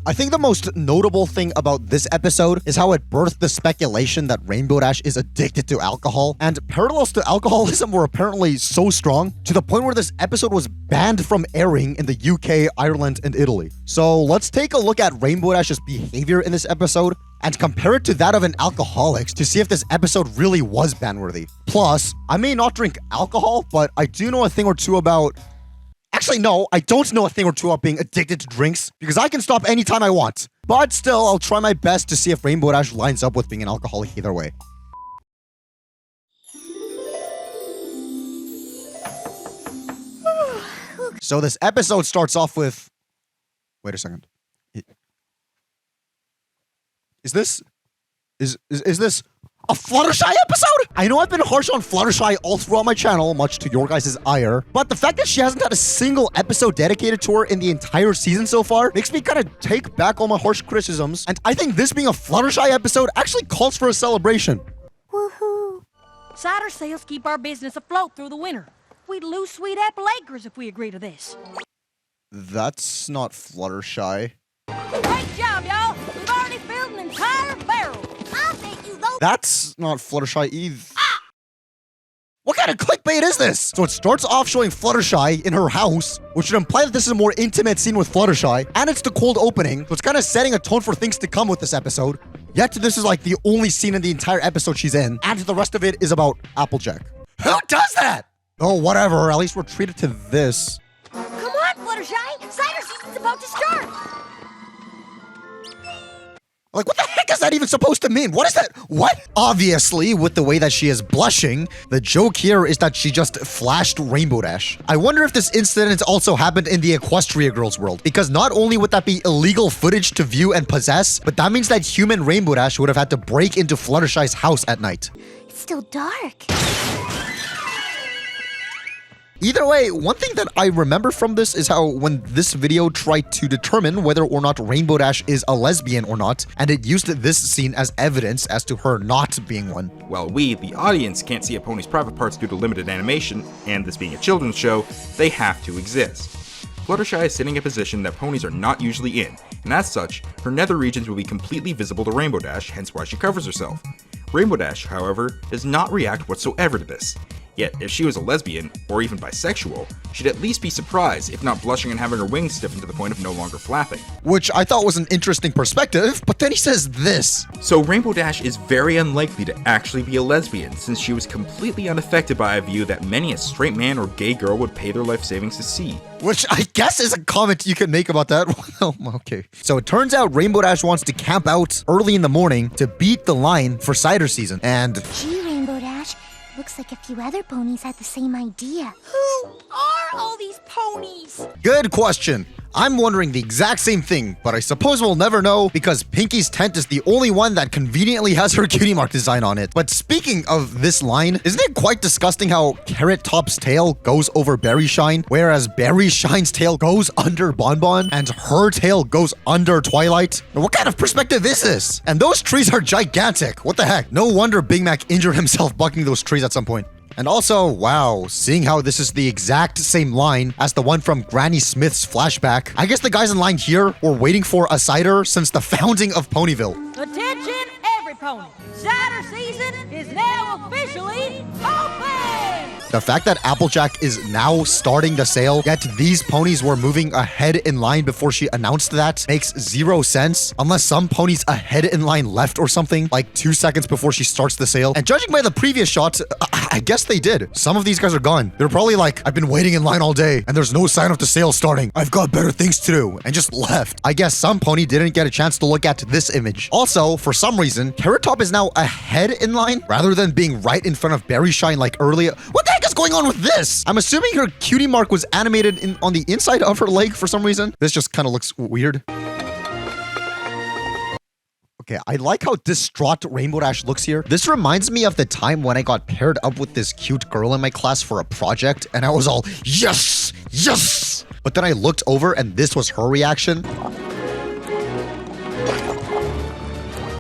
I think the most notable thing about this episode is how it birthed the speculation that Rainbow Dash is addicted to alcohol, and parallels to alcoholism were apparently so strong to the point where this episode was banned from airing in the UK, Ireland, and Italy. So let's take a look at Rainbow Dash's behavior in this episode and compare it to that of an alcoholic to see if this episode really was ban-worthy. Plus, I may not drink alcohol, but I do know a thing or two about... Actually, no, I don't know a thing or two about being addicted to drinks, because I can stop anytime I want. But still, I'll try my best to see if Rainbow Dash lines up with being an alcoholic either way. So this episode starts off with... Wait a second. Is this a Fluttershy episode? I know I've been harsh on Fluttershy all throughout my channel, much to your guys' ire, but the fact that she hasn't had a single episode dedicated to her in the entire season so far makes me kind of take back all my harsh criticisms, and I think this being a Fluttershy episode actually calls for a celebration. Woohoo! Cider sales keep our business afloat through the winter. we'd lose Sweet Apple Acres if we agree to this. That's not Fluttershy. Great job, y'all. We've already filled an entire barrel. I'll bet you those. That's not Fluttershy either. What kind of clickbait is this? So it starts off showing Fluttershy in her house, which would imply that this is a more intimate scene with Fluttershy, and it's the cold opening, so it's kind of setting a tone for things to come with this episode. Yet this is like the only scene in the entire episode she's in, and the rest of it is about Applejack. Who does that? Oh, whatever. At least we're treated to this. Come on, Fluttershy. Cider season's about to start. Like, what the heck is that even supposed to mean? What is that? What? Obviously, with the way that she is blushing, the joke here is that she just flashed Rainbow Dash. I wonder if this incident also happened in the Equestria Girls world, because not only would that be illegal footage to view and possess, but that means that human Rainbow Dash would have had to break into Fluttershy's house at night. It's still dark. Either way, one thing that I remember from this is how when this video tried to determine whether or not Rainbow Dash is a lesbian or not, and it used this scene as evidence as to her not being one. While we, the audience, can't see a pony's private parts due to limited animation, and this being a children's show, they have to exist. Fluttershy is sitting in a position that ponies are not usually in, and as such, her nether regions will be completely visible to Rainbow Dash, hence why she covers herself. Rainbow Dash, however, does not react whatsoever to this. Yet, if she was a lesbian, or even bisexual, she'd at least be surprised, if not blushing and having her wings stiffened to the point of no longer flapping. Which I thought was an interesting perspective, but then he says this. So Rainbow Dash is very unlikely to actually be a lesbian, since she was completely unaffected by a view that many a straight man or gay girl would pay their life savings to see. Which I guess is a comment you can make about that. Well, okay. So it turns out Rainbow Dash wants to camp out early in the morning to beat the line for cider season, and... Gee, Rainbow Dash. Looks like a few other ponies had the same idea. Who are all these ponies? Good question. I'm wondering the exact same thing, but I suppose we'll never know because Pinky's tent is the only one that conveniently has her cutie mark design on it. But speaking of this line, isn't it quite disgusting how Carrot Top's tail goes over Berry Shine, whereas Berry Shine's tail goes under Bonbon, and her tail goes under Twilight? What kind of perspective is this? And those trees are gigantic. What the heck? No wonder Big Mac injured himself bucking those trees at some point. And also, wow, seeing how this is the exact same line as the one from Granny Smith's flashback, I guess the guys in line here were waiting for a cider since the founding of Ponyville. Attention, every pony. Cider season is now officially open! The fact that Applejack is now starting the sale, yet these ponies were moving ahead in line before she announced that, makes zero sense. Unless some ponies ahead in line left or something, like 2 seconds before she starts the sale. And judging by the previous shot, I guess they did. Some of these guys are gone. They're probably like, I've been waiting in line all day, and there's no sign of the sale starting. I've got better things to do, and just left. I guess some pony didn't get a chance to look at this image. Also, for some reason, Carrot Top is now ahead in line, rather than being right in front of Berry Shine like earlier. What the heck is going on with this? I'm assuming her cutie mark was animated on the inside of her leg for some reason. This just kind of looks weird. Okay, I like how distraught Rainbow Dash looks here. This reminds me of the time when I got paired up with this cute girl in my class for a project, and I was all, yes, yes! But then I looked over and this was her reaction.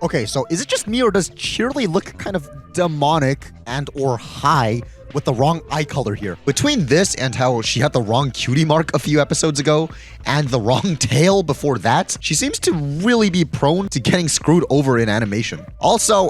Okay, so is it just me or does Cheerly look kind of demonic and or high with the wrong eye color here? Between this and how she had the wrong cutie mark a few episodes ago and the wrong tail before that, she seems to really be prone to getting screwed over in animation. Also,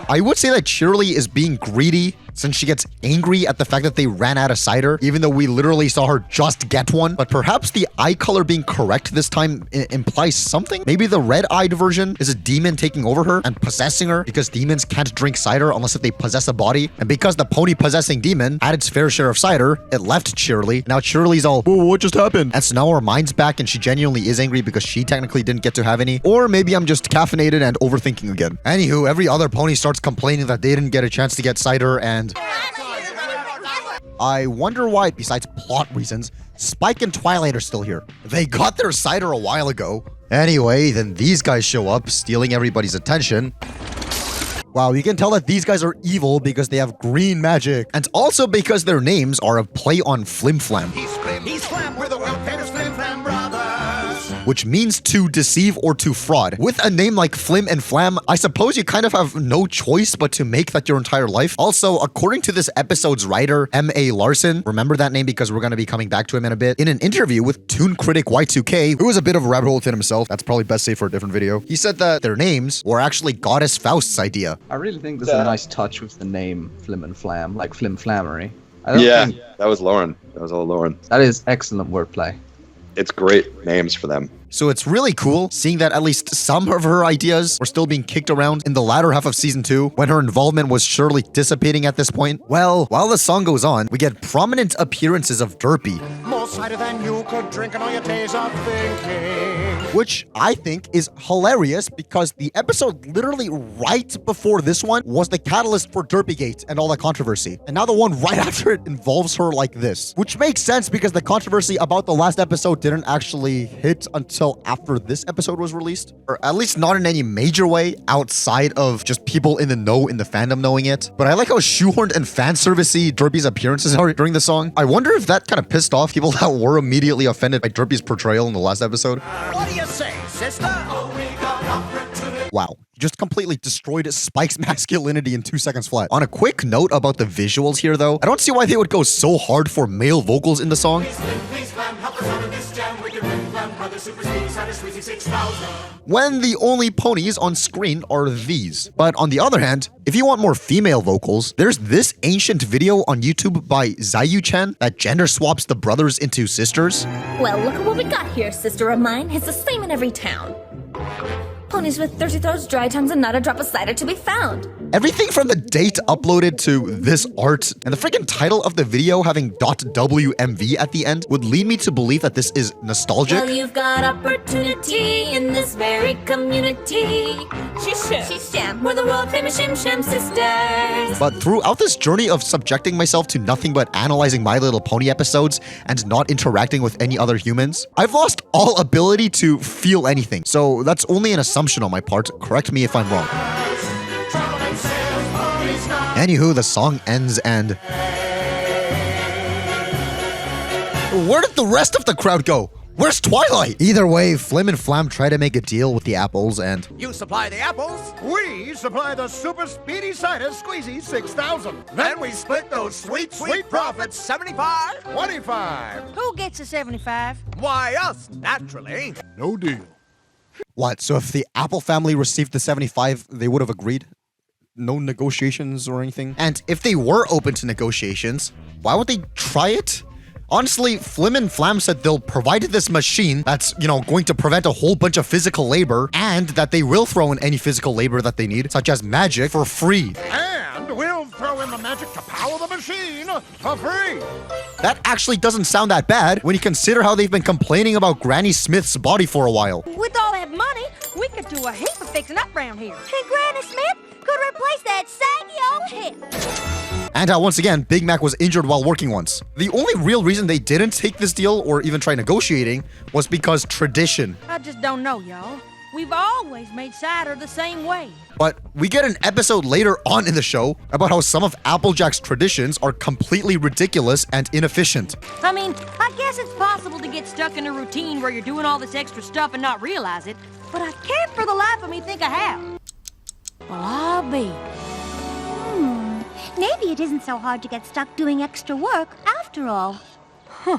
I would say that Cheerly is being greedy since she gets angry at the fact that they ran out of cider, even though we literally saw her just get one. But perhaps the eye color being correct this time implies something? Maybe the red-eyed version is a demon taking over her and possessing her because demons can't drink cider unless if they possess a body. And because the pony-possessing demon had its fair share of cider, it left Cheerly. Now Cheerly's all, whoa, what just happened? And so now her mind's back and she genuinely is angry because she technically didn't get to have any. Or maybe I'm just caffeinated and overthinking again. Anywho, every other pony starts complaining that they didn't get a chance to get cider, and I wonder why, besides plot reasons, Spike and Twilight are still here. They got their cider a while ago. Anyway, then these guys show up, stealing everybody's attention. Wow, you can tell that these guys are evil because they have green magic. And also because their names are a play on Flim Flam. He's Flim, we're the world famous Flim Flam brothers. which means to deceive or to fraud. With a name like Flim and Flam, I suppose you kind of have no choice but to make that your entire life. Also, according to this episode's writer, M.A. Larson, remember that name because we're going to be coming back to him in a bit, in an interview with Toon Critic Y2K, who was a bit of a rabbit hole within himself, that's probably best saved for a different video, he said that their names were actually Goddess Faust's idea. I really think there's a nice touch with the name Flim and Flam, like Flim Flammery. That was Lauren. That was all Lauren. That is excellent wordplay. It's great names for them. So it's really cool seeing that at least some of her ideas were still being kicked around in the latter half of season 2, when her involvement was surely dissipating at this point. Well, while the song goes on, we get prominent appearances of Derpy. More cider than you could drink in all your days of thinking. Which I think is hilarious because the episode literally right before this one was the catalyst for Derpygate and all that controversy. And now the one right after it involves her like this. Which makes sense because the controversy about the last episode didn't actually hit until after this episode was released. Or at least not in any major way outside of just people in the know in the fandom knowing it. But I like how shoehorned and fan servicey Derpy's appearances are during the song. I wonder if that kind of pissed off people that were immediately offended by Derpy's portrayal in the last episode. What do you say, sister? Wow. You just completely destroyed Spike's masculinity in 2 seconds flat. On a quick note about the visuals here though, I don't see why they would go so hard for male vocals in the song. When the only ponies on screen are these. But on the other hand, if you want more female vocals, there's this ancient video on YouTube by Zayu-chan that gender swaps the brothers into sisters. Well, look at what we got here, sister of mine. It's the same in every town. Ponies with thirsty throats, dry tongues, and not a drop of cider to be found. Everything from the date uploaded to this art and the freaking title of the video having .wmv at the end would lead me to believe that this is nostalgic. Well, you've got opportunity in this very community. She's Sham, we're the world famous Shim Sham sisters. But throughout this journey of subjecting myself to nothing but analyzing My Little Pony episodes and not interacting with any other humans, I've lost all ability to feel anything. So that's only an assumption on my part. Correct me if I'm wrong. Anywho, the song ends and... Where did the rest of the crowd go? Where's Twilight? Either way, Flim and Flam try to make a deal with the apples and... You supply the apples, we supply the super speedy cider Squeezy 6,000. Then we split those sweet profits 75, 25. Who gets a 75? Why, us, naturally. No deal. What, so if the Apple family received the 75, they would have agreed? No negotiations or anything? And if they were open to negotiations, why would they try it? Honestly, Flim and Flam said they'll provide this machine that's, going to prevent a whole bunch of physical labor, and that they will throw in any physical labor that they need, such as magic, for free. And we'll throw in the magic to power the machine for free. That actually doesn't sound that bad when you consider how they've been complaining about Granny Smith's body for a while. With all that money, we could do a heap of fixing up around here. And Granny Smith could replace that saggy old hip. And how, once again, Big Mac was injured while working once. The only real reason they didn't take this deal or even try negotiating was because tradition. I just don't know, y'all. We've always made cider the same way. But we get an episode later on in the show about how some of Applejack's traditions are completely ridiculous and inefficient. I mean, I guess it's possible to get stuck in a routine where you're doing all this extra stuff and not realize it, but I can't for the life of me think I have. Well, I'll be. Maybe it isn't so hard to get stuck doing extra work after all. Huh.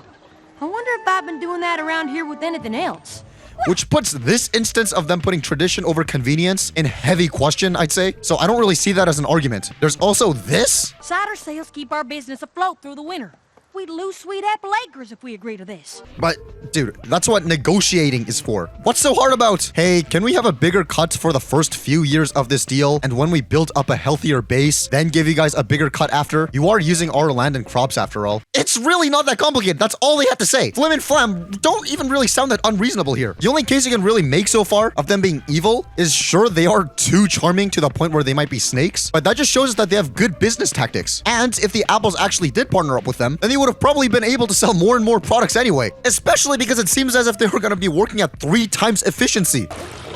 I wonder if I've been doing that around here with anything else. Which puts this instance of them putting tradition over convenience in heavy question, I'd say. So I don't really see that as an argument. There's also this. Cider sales keep our business afloat through the winter. We'd lose sweet apple acres if we agree to this. But, dude, that's what negotiating is for. What's so hard about, hey, can we have a bigger cut for the first few years of this deal, and when we build up a healthier base, then give you guys a bigger cut after? You are using our land and crops after all. It's really not that complicated. That's all they had to say. Flim and Flam don't even really sound that unreasonable here. The only case you can really make so far of them being evil is, sure, they are too charming to the point where they might be snakes, but that just shows us that they have good business tactics. And if the apples actually did partner up with them, then they would have probably been able to sell more and more products anyway, especially because it seems as if they were going to be working at 3 times efficiency.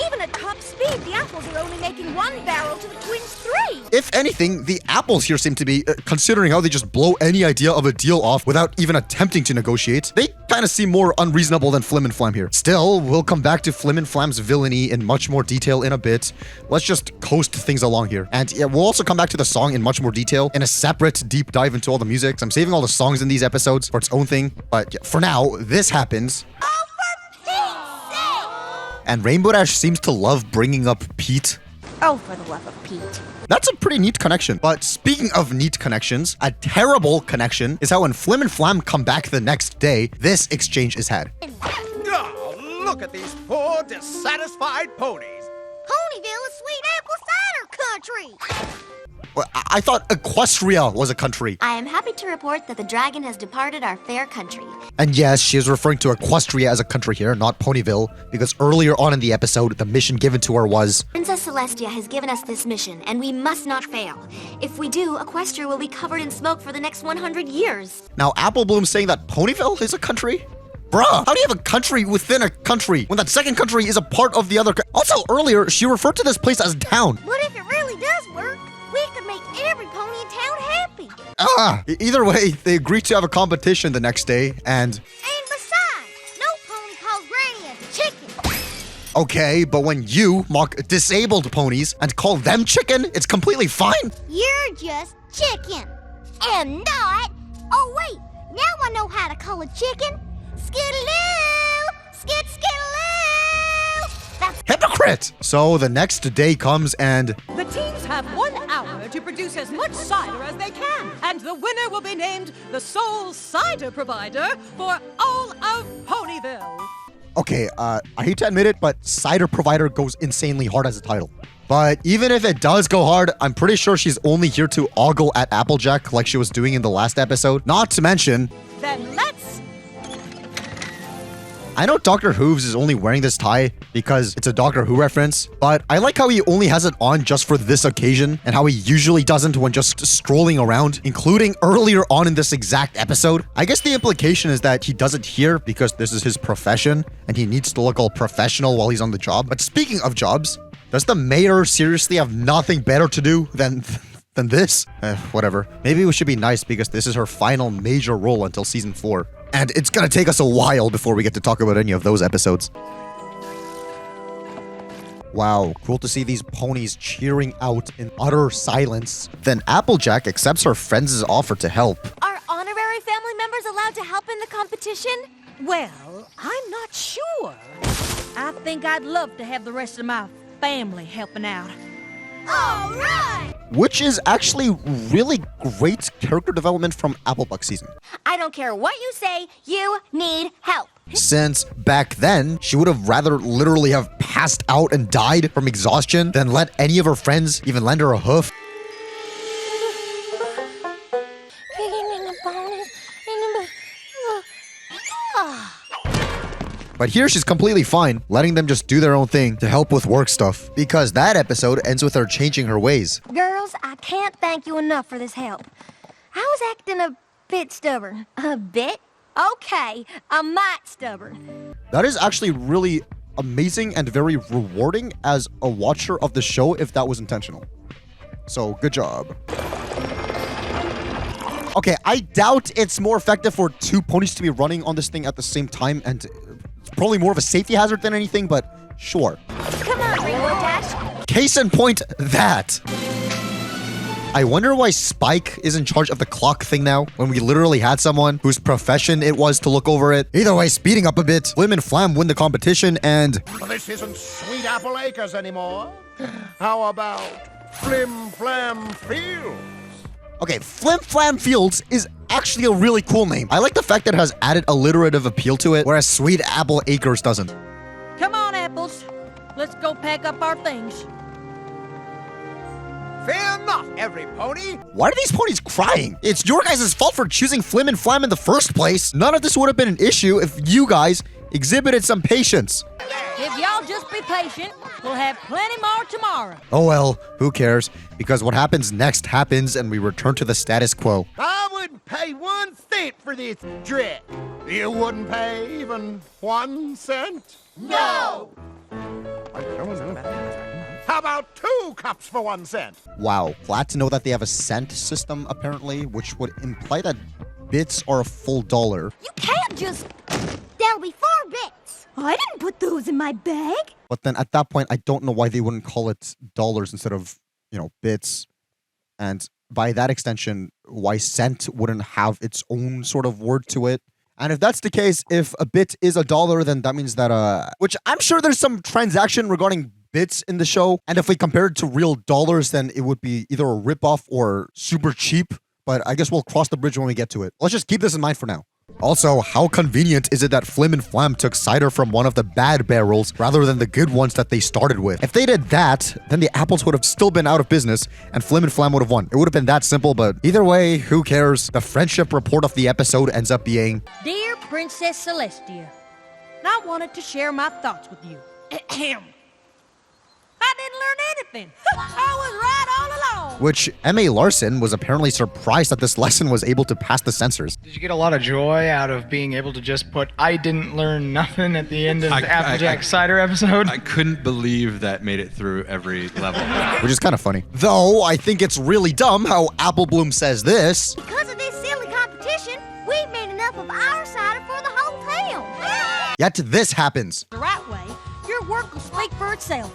Even at top speed, the apples are only making 1 barrel to the twins' 3. if anything, the apples here seem to be, considering how they just blow any idea of a deal off without even attempting to negotiate, they kind of seem more unreasonable than Flim and Flam here. Still, we'll come back to Flim and Flam's villainy in much more detail in a bit. Let's just coast things along here. And yeah, we'll also come back to the song in much more detail in a separate deep dive into all the music. I'm saving all the songs in these episodes for its own thing. But yeah, for now, this happens. And Rainbow Dash seems to love bringing up Pete. Oh, for the love of Pete. That's a pretty neat connection. But speaking of neat connections, a terrible connection is how when Flim and Flam come back the next day, this exchange is had. Oh, look at these poor, dissatisfied ponies. Ponyville is sweet apple cider country. Well, I thought Equestria was a country. I am happy to report that the dragon has departed our fair country. And yes, she is referring to Equestria as a country here, not Ponyville, because earlier on in the episode, the mission given to her was... Princess Celestia has given us this mission, and we must not fail. If we do, Equestria will be covered in smoke for the next 100 years. Now, Apple Bloom's saying that Ponyville is a country? Bruh, how do you have a country within a country when that second country is a part of the other? Also, earlier, she referred to this place as town. What if it really does work? We could make every pony in town happy. Either way, they agreed to have a competition the next day, and... And besides, no pony calls Granny a chicken. Okay, but when you mock disabled ponies and call them chicken, it's completely fine. You're just chicken. And not... Oh, wait. Now I know how to call a chicken. Skidaloo! Skidaloo! That's... Hypocrite! So the next day comes and... The teams have 1 hour to produce as much cider as they can, and the winner will be named the sole cider provider for all of Ponyville. Okay, I hate to admit it, but cider provider goes insanely hard as a title. But even if it does go hard, I'm pretty sure she's only here to ogle at Applejack like she was doing in the last episode. Not to mention... Then let's... I know Dr. Hooves is only wearing this tie because it's a Doctor Who reference, but I like how he only has it on just for this occasion and how he usually doesn't when just strolling around, including earlier on in this exact episode. I guess the implication is that he does it here because this is his profession and he needs to look all professional while he's on the job. But speaking of jobs, does the mayor seriously have nothing better to do than this? Whatever. Maybe we should be nice because this is her final major role until season 4. And it's gonna take us a while before we get to talk about any of those episodes. Wow, cool to see these ponies cheering out in utter silence. Then Applejack accepts her friends' offer to help. Are honorary family members allowed to help in the competition? Well, I'm not sure. I think I'd love to have the rest of my family helping out. All right! Which is actually really great character development from Applebuck season. I don't care what you say, you need help. Since back then, she would have rather literally have passed out and died from exhaustion than let any of her friends even lend her a hoof. But here she's completely fine, letting them just do their own thing to help with work stuff. Because that episode ends with her changing her ways. Girls, I can't thank you enough for this help. I was acting a bit stubborn. A bit? Okay, a mite stubborn. That is actually really amazing and very rewarding as a watcher of the show if that was intentional. So, good job. Okay, I doubt it's more effective for 2 ponies to be running on this thing at the same time, and it's probably more of a safety hazard than anything, but sure. Come on, Rainbow Dash. Case in point, that. I wonder why Spike is in charge of the clock thing now, when we literally had someone whose profession it was to look over it. Either way, speeding up a bit, Flim and Flam win the competition, and... Well, this isn't Sweet Apple Acres anymore. How about Flim Flam Fields? Okay, Flim Flam Fields is actually a really cool name. I like the fact that it has added alliterative appeal to it, whereas Sweet Apple Acres doesn't. Come on, Apples. Let's go pack up our things. Fear not, every pony. Why are these ponies crying? It's your guys' fault for choosing Flim and Flam in the first place. None of this would have been an issue if you guys exhibited some patience. If y'all just be patient, we'll have plenty more tomorrow. Oh well, who cares? Because what happens next happens and we return to the status quo. I wouldn't pay 1 cent for this dress. You wouldn't pay even 1 cent? No! How about 2 cups for 1 cent? Wow, glad to know that they have a cent system, apparently, which would imply that bits are a full dollar. You can't just... There'll be 4 bits. I didn't put those in my bag. But then at that point, I don't know why they wouldn't call it dollars instead of, bits. And by that extension, why cent wouldn't have its own sort of word to it. And if that's the case, if a bit is a dollar, then that means that, which I'm sure there's some transaction regarding bits in the show. And if we compare it to real dollars, then it would be either a ripoff or super cheap. But I guess we'll cross the bridge when we get to it. Let's just keep this in mind for now. Also, how convenient is it that Flim and Flam took cider from one of the bad barrels rather than the good ones that they started with? If they did that, then the apples would have still been out of business and Flim and Flam would have won. It would have been that simple, but either way, who cares? The friendship report of the episode ends up being, Dear Princess Celestia, I wanted to share my thoughts with you. I didn't learn anything. I was right all along. which M.A. Larson was apparently surprised that this lesson was able to pass the censors. Did you get a lot of joy out of being able to just put "I didn't learn nothing" at the end of the Applejack Cider episode? I couldn't believe that made it through every level. Which is kind of funny. Though, I think it's really dumb how Apple Bloom says this. Because of this silly competition, we've made enough of our cider for the whole town. Yet this happens. The right way, your work will speak for itself.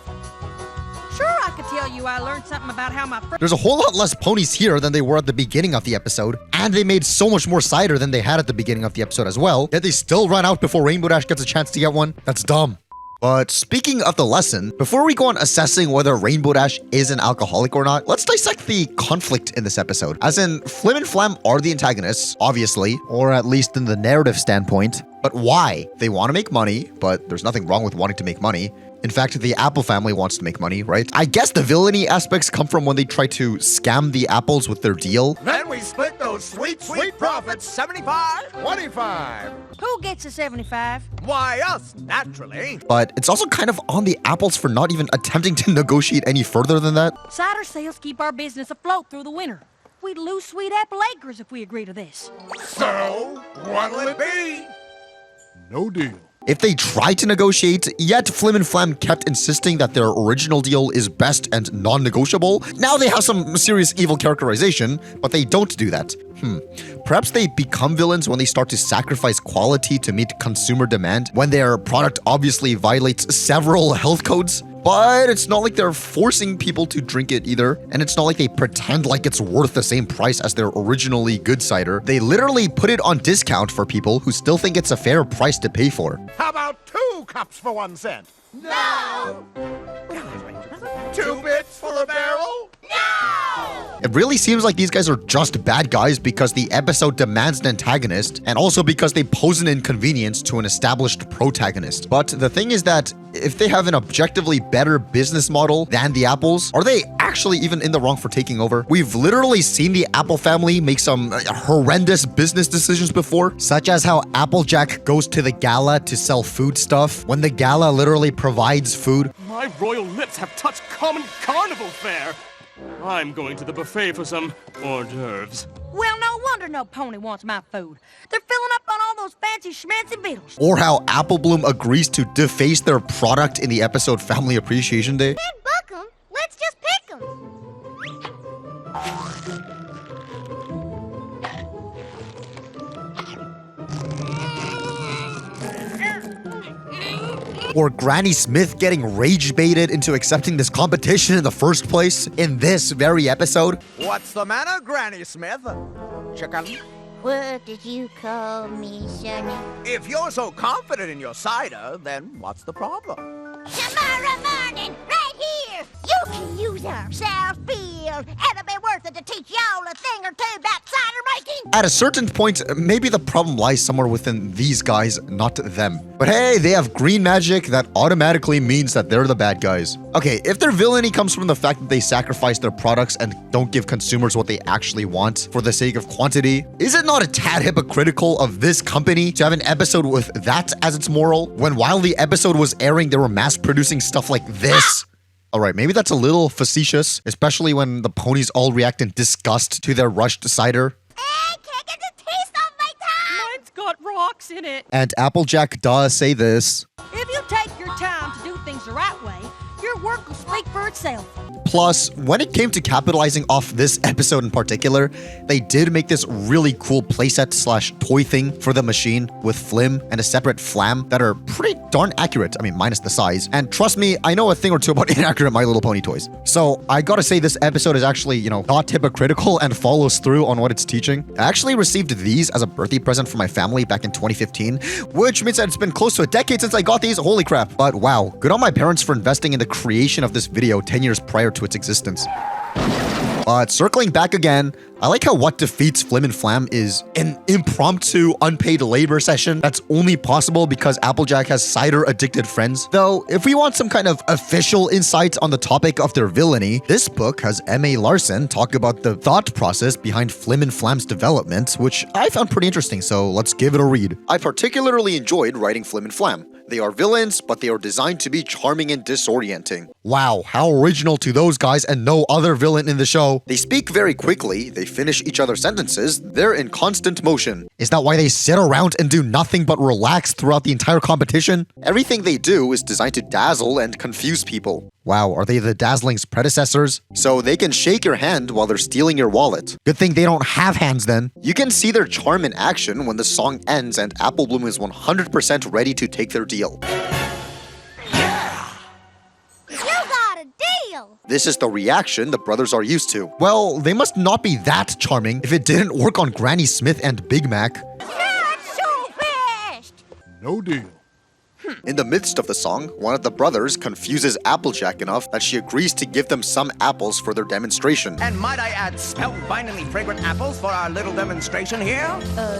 Sure, I could tell you I learned something about how my There's a whole lot less ponies here than they were at the beginning of the episode, and they made so much more cider than they had at the beginning of the episode as well, yet they still run out before Rainbow Dash gets a chance to get one. That's dumb. But speaking of the lesson, before we go on assessing whether Rainbow Dash is an alcoholic or not, let's dissect the conflict in this episode. As in, Flim and Flam are the antagonists, obviously, or at least in the narrative standpoint. But why? They want to make money, but there's nothing wrong with wanting to make money. In fact, the Apple family wants to make money, right? I guess the villainy aspects come from when they try to scam the apples with their deal. Then we split those sweet profits 75, 25. Who gets a 75? Why, us, naturally. But it's also kind of on the apples for not even attempting to negotiate any further than that. Cider sales keep our business afloat through the winter. We'd lose sweet apple acres if we agree to this. So, what'll it be? No deal. If they tried to negotiate, yet Flim and Flam kept insisting that their original deal is best and non-negotiable, now they have some serious evil characterization, but they don't do that. Perhaps they become villains when they start to sacrifice quality to meet consumer demand, when their product obviously violates several health codes. But it's not like they're forcing people to drink it either, and it's not like they pretend like it's worth the same price as their originally good cider. They literally put it on discount for people who still think it's a fair price to pay for. How about 2 cups for 1 cent? No! 2 bits for the barrel? No! It really seems like these guys are just bad guys because the episode demands an antagonist, and also because they pose an inconvenience to an established protagonist. But the thing is that if they have an objectively better business model than the apples, are they actually even in the wrong for taking over? We've literally seen the Apple family make some horrendous business decisions before, such as how Applejack goes to the gala to sell food stuff when the gala literally provides food. My royal lips have touched common carnival fare. I'm going to the buffet for some hors d'oeuvres. Well, no wonder no pony wants my food. They're filling up on all those fancy schmancy vittles. Or how Apple Bloom agrees to deface their product in the episode Family Appreciation Day. Can't buck 'em. Let's just pick 'em. Or Granny Smith getting rage baited into accepting this competition in the first place in this very episode. What's the matter, Granny Smith? Chicken? What did you call me, Sonny? If you're so confident in your cider, then what's the problem? Tomorrow morning, right here, you can use our South field. It'll be worth it to teach y'all a thing or two about cider making. At a certain point, maybe the problem lies somewhere within these guys, not them. But hey, they have green magic that automatically means that they're the bad guys. Okay, if their villainy comes from the fact that they sacrifice their products and don't give consumers what they actually want for the sake of quantity, is it not a tad hypocritical of this company to have an episode with that as its moral, when while the episode was airing, they were mass-producing stuff like this? Alright, maybe that's a little facetious, especially when the ponies all react in disgust to their rushed cider. Mine's got rocks in it. And Applejack does say this. If you take your time to do things the right way, your work will speak speak for itself. Plus, when it came to capitalizing off this episode in particular, they did make this really cool playset / toy thing for the machine with Flim and a separate Flam that are pretty darn accurate. I mean, minus the size. And trust me, I know a thing or two about inaccurate My Little Pony toys. So I gotta say this episode is actually, not hypocritical and follows through on what it's teaching. I actually received these as a birthday present from my family back in 2015, which means that it's been close to a decade since I got these. Holy crap. But wow, good on my parents for investing in the creation of this video 10 years prior to its existence. But circling back again, I like how what defeats Flim and Flam is an impromptu unpaid labor session that's only possible because Applejack has cider-addicted friends. Though, if we want some kind of official insights on the topic of their villainy, this book has M.A. Larson talk about the thought process behind Flim and Flam's development, which I found pretty interesting, so let's give it a read. I particularly enjoyed writing Flim and Flam. They are villains, but they are designed to be charming and disorienting. Wow, how original to those guys and no other villain in the show. They speak very quickly, they finish each other's sentences, they're in constant motion. Is that why they sit around and do nothing but relax throughout the entire competition? Everything they do is designed to dazzle and confuse people. Wow, are they the Dazzling's predecessors? So they can shake your hand while they're stealing your wallet. Good thing they don't have hands then. You can see their charm in action when the song ends and Apple Bloom is 100% ready to take their deal. You got a deal! This is the reaction the brothers are used to. Well, they must not be that charming if it didn't work on Granny Smith and Big Mac. Not so fast! No deal. In the midst of the song, one of the brothers confuses Applejack enough that she agrees to give them some apples for their demonstration. And might I add spellbindingly fragrant apples for our little demonstration here?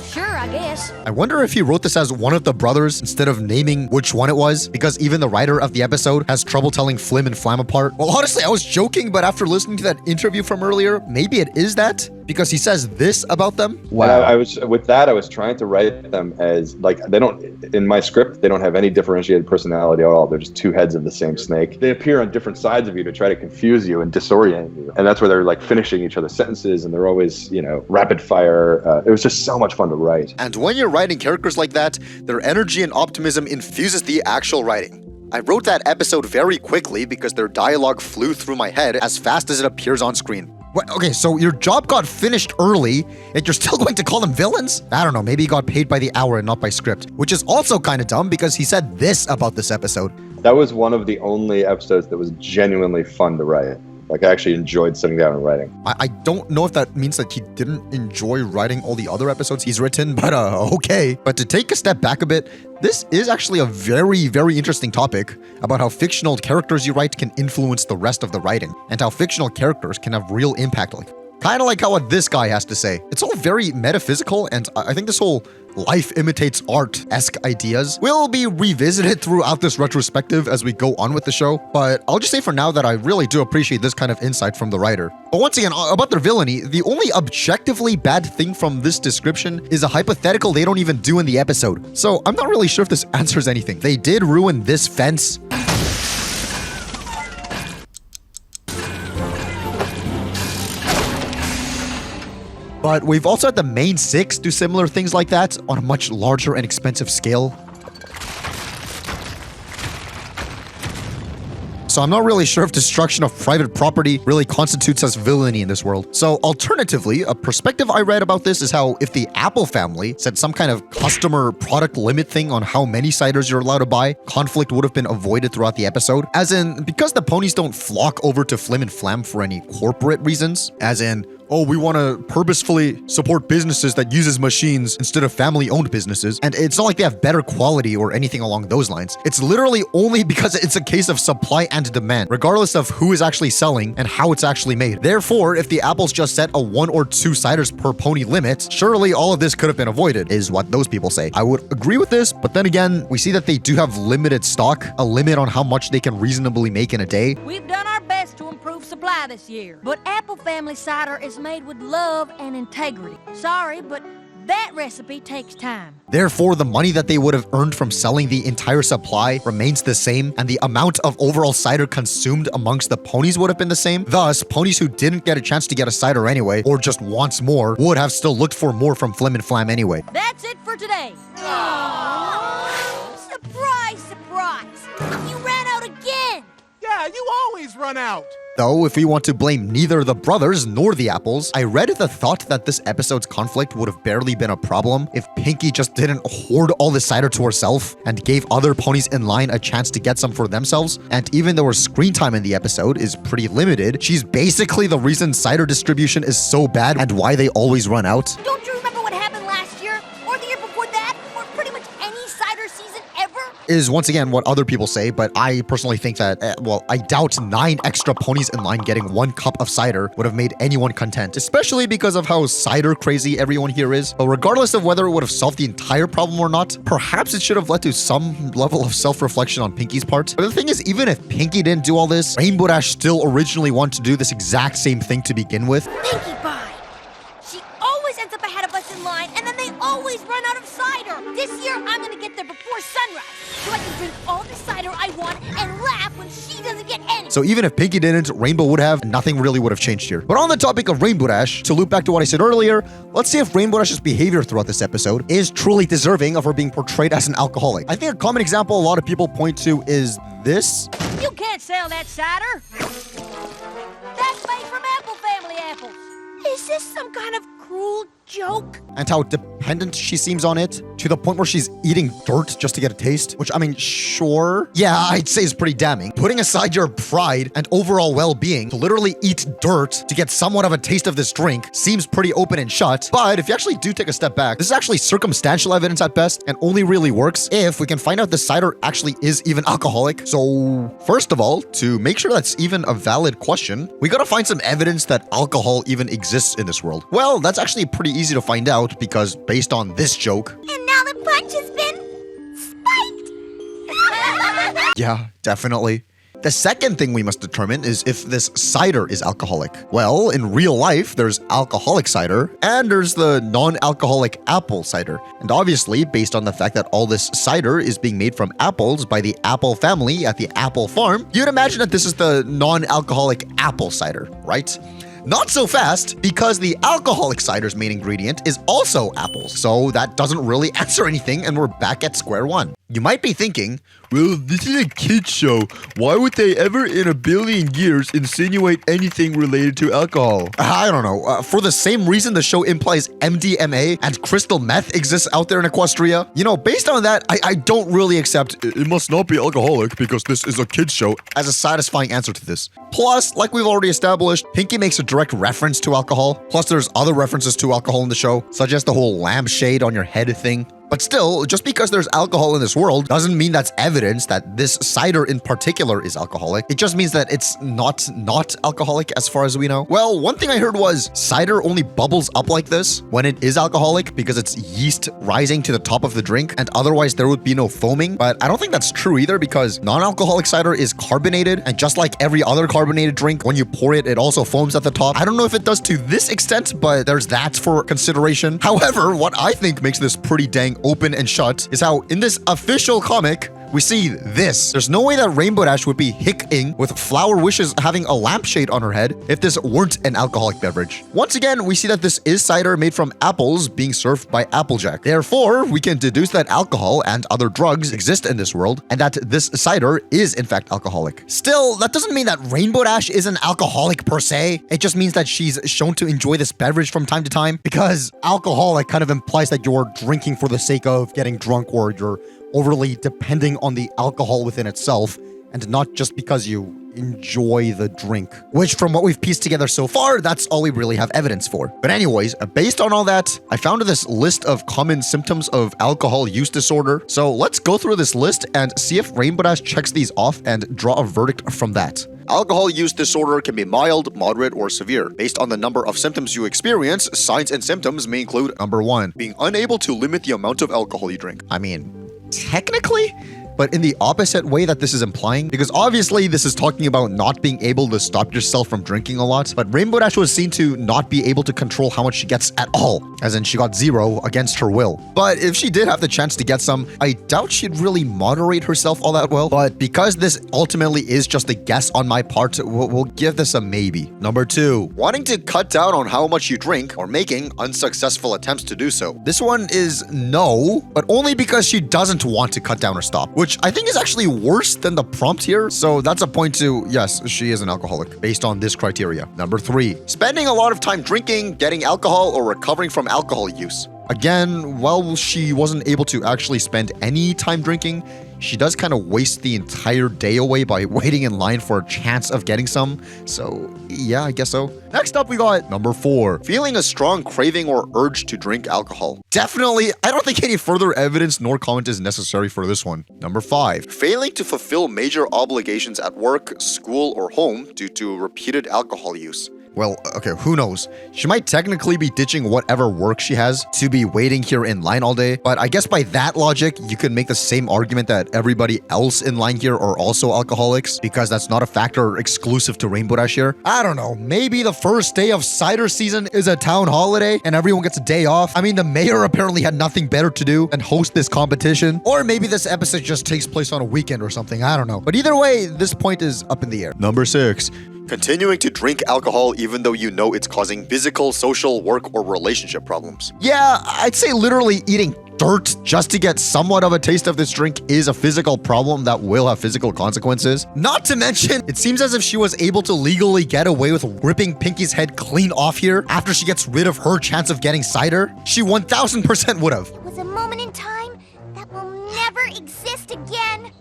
Sure, I guess. I wonder if he wrote this as one of the brothers instead of naming which one it was, because even the writer of the episode has trouble telling Flim and Flam apart. Well, honestly, I was joking, but after listening to that interview from earlier, maybe it is that, because he says this about them. Wow. I was trying to write them as, like, they don't, in my script, they don't have any differentiated personality at all. They're just two heads of the same snake. They appear on different sides of you to try to confuse you and disorient you. And that's where they're like finishing each other's sentences and they're always, rapid fire. It was just so much fun to write. And when you're writing characters like that, their energy and optimism infuses the actual writing. I wrote that episode very quickly because their dialogue flew through my head as fast as it appears on screen. What? Okay, so your job got finished early, and you're still going to call them villains? I don't know, maybe he got paid by the hour and not by script, which is also kind of dumb because he said this about this episode. That was one of the only episodes that was genuinely fun to write. Like, I actually enjoyed sitting down and writing. I don't know if that means that he didn't enjoy writing all the other episodes he's written, but okay. But to take a step back a bit, this is actually a very, very interesting topic about how fictional characters you write can influence the rest of the writing, and how fictional characters can have real impact. Kind of like how what this guy has to say. It's all very metaphysical, and I think this whole life imitates art-esque ideas will be revisited throughout this retrospective as we go on with the show, but I'll just say for now that I really do appreciate this kind of insight from the writer. But once again, about their villainy, the only objectively bad thing from this description is a hypothetical they don't even do in the episode. So I'm not really sure if this answers anything. They did ruin this fence. But we've also had the main six do similar things like that on a much larger and expensive scale. So I'm not really sure if destruction of private property really constitutes as villainy in this world. So alternatively, a perspective I read about this is how if the Apple family set some kind of customer product limit thing on how many ciders you're allowed to buy, conflict would have been avoided throughout the episode. As in, because the ponies don't flock over to Flim and Flam for any corporate reasons, as in, oh, we want to purposefully support businesses that uses machines instead of family-owned businesses. And it's not like they have better quality or anything along those lines. It's literally only because it's a case of supply and demand, regardless of who is actually selling and how it's actually made. Therefore, if the Apples just set a 1 or 2 ciders per pony limit, surely all of this could have been avoided, is what those people say. I would agree with this, but then again, we see that they do have limited stock, a limit on how much they can reasonably make in a day. We've done our best to improve supply this year, but Apple Family cider is made with love and integrity. Sorry, but that recipe takes time. Therefore, the money that they would have earned from selling the entire supply remains the same, and the amount of overall cider consumed amongst the ponies would have been the same. Thus, ponies who didn't get a chance to get a cider anyway, or just wants more, would have still looked for more from Flim and Flam anyway. That's it for today. Aww. Surprise, surprise! You ran out again! Yeah, Yeah, you always run out. Though, if we want to blame neither the brothers nor the apples, I read the thought that this episode's conflict would have barely been a problem if Pinkie just didn't hoard all the cider to herself and gave other ponies in line a chance to get some for themselves. And even though her screen time in the episode is pretty limited, she's basically the reason cider distribution is so bad and why they always run out. Don't you remember what happened last year? Or the year before that? Or pretty much any cider season ever? Is once again what other people say, but I personally think that, well, I doubt 9 extra ponies in line getting 1 cup of cider would have made anyone content, especially because of how cider crazy everyone here is. But regardless of whether it would have solved the entire problem or not, perhaps it should have led to some level of self-reflection on Pinkie's part. But the thing is, even if Pinkie didn't do all this, Rainbow Dash still originally wanted to do this exact same thing to begin with. Pinkie Pie! She always ends up ahead of us in line, and then they always run out of cider. This year, I'm gonna get there before sunrise, so I can drink all the cider I want and laugh when she doesn't get any. So even if Pinkie didn't, Rainbow would have, and nothing really would have changed here. But on the topic of Rainbow Dash, to loop back to what I said earlier, let's see if Rainbow Dash's behavior throughout this episode is truly deserving of her being portrayed as an alcoholic. I think a common example a lot of people point to is this. You can't sell that cider. That's made from Apple Family apples. Is this some kind of cruel joke? And how dependent she seems on it, to the point where she's eating dirt just to get a taste, which, I mean, sure. Yeah, I'd say is pretty damning. Putting aside your pride and overall well-being to literally eat dirt to get somewhat of a taste of this drink seems pretty open and shut. But if you actually do take a step back, this is actually circumstantial evidence at best and only really works if we can find out the cider actually is even alcoholic. So first of all, to make sure that's even a valid question, we gotta find some evidence that alcohol even exists in this world. Well, that's actually pretty easy to find out because based on this joke. And now the punch has been spiked. Yeah, definitely. The second thing we must determine is if this cider is alcoholic. Well, in real life, there's alcoholic cider and there's the non-alcoholic apple cider. And obviously, based on the fact that all this cider is being made from apples by the Apple family at the Apple farm, you'd imagine that this is the non-alcoholic apple cider, right? Not so fast, because the alcoholic cider's main ingredient is also apples. So that doesn't really answer anything, and we're back at square one. You might be thinking, well, this is a kid's show. Why would they ever in a billion years insinuate anything related to alcohol? I don't know. For the same reason the show implies MDMA and crystal meth exists out there in Equestria. You know, based on that, I don't really accept it must not be alcoholic because this is a kid's show as a satisfying answer to this. Plus, like we've already established, Pinkie makes a direct reference to alcohol. Plus, there's other references to alcohol in the show, such as the whole lampshade on your head thing. But still, just because there's alcohol in this world doesn't mean that's evidence that this cider in particular is alcoholic. It just means that it's not alcoholic as far as we know. Well, one thing I heard was cider only bubbles up like this when it is alcoholic because it's yeast rising to the top of the drink, and otherwise there would be no foaming. But I don't think that's true either because non-alcoholic cider is carbonated, and just like every other carbonated drink, when you pour it, it also foams at the top. I don't know if it does to this extent, but there's that for consideration. However, what I think makes this pretty dang open and shut is how in this official comic we see this. There's no way that Rainbow Dash would be hicking with Flower Wishes having a lampshade on her head if this weren't an alcoholic beverage. Once again, we see that this is cider made from apples being served by Applejack. Therefore, we can deduce that alcohol and other drugs exist in this world and that this cider is in fact alcoholic. Still, that doesn't mean that Rainbow Dash is an alcoholic per se. It just means that she's shown to enjoy this beverage from time to time because alcoholic kind of implies that you're drinking for the sake of getting drunk or you're overly depending on the alcohol within itself and not just because you enjoy the drink. Which, from what we've pieced together so far, that's all we really have evidence for. But anyways, based on all that, I found this list of common symptoms of alcohol use disorder. So let's go through this list and see if Rainbow Dash checks these off and draw a verdict from that. Alcohol use disorder can be mild, moderate, or severe. Based on the number of symptoms you experience, signs and symptoms may include number 1, being unable to limit the amount of alcohol you drink. I mean, technically, but in the opposite way that this is implying, because obviously this is talking about not being able to stop yourself from drinking a lot, but Rainbow Dash was seen to not be able to control how much she gets at all, as in she got 0 against her will. But if she did have the chance to get some, I doubt she'd really moderate herself all that well, but because this ultimately is just a guess on my part, we'll give this a maybe. Number 2, wanting to cut down on how much you drink or making unsuccessful attempts to do so. This one is no, but only because she doesn't want to cut down or stop, which which I think is actually worse than the prompt here. So that's a point to, yes, she is an alcoholic based on this criteria. Number 3, spending a lot of time drinking, getting alcohol, or recovering from alcohol use. Again, while she wasn't able to actually spend any time drinking, she does kind of waste the entire day away by waiting in line for a chance of getting some. So yeah, I guess so. Next up, we got number 4, feeling a strong craving or urge to drink alcohol. Definitely, I don't think any further evidence nor comment is necessary for this one. Number 5, failing to fulfill major obligations at work, school, or home due to repeated alcohol use. Well, okay, who knows? She might technically be ditching whatever work she has to be waiting here in line all day, but I guess by that logic, you could make the same argument that everybody else in line here are also alcoholics, because that's not a factor exclusive to Rainbow Dash here. I don't know, maybe the first day of Cider season is a town holiday and everyone gets a day off. I mean, the mayor apparently had nothing better to do than host this competition, or maybe this episode just takes place on a weekend or something, I don't know. But either way, this point is up in the air. Number 6, continuing to drink alcohol even though you know it's causing physical, social, work, or relationship problems. Yeah, I'd say literally eating dirt just to get somewhat of a taste of this drink is a physical problem that will have physical consequences. Not to mention, it seems as if she was able to legally get away with ripping Pinky's head clean off here after she gets rid of her chance of getting Cider. She 1000% would have. It was a moment in time that will never exist again.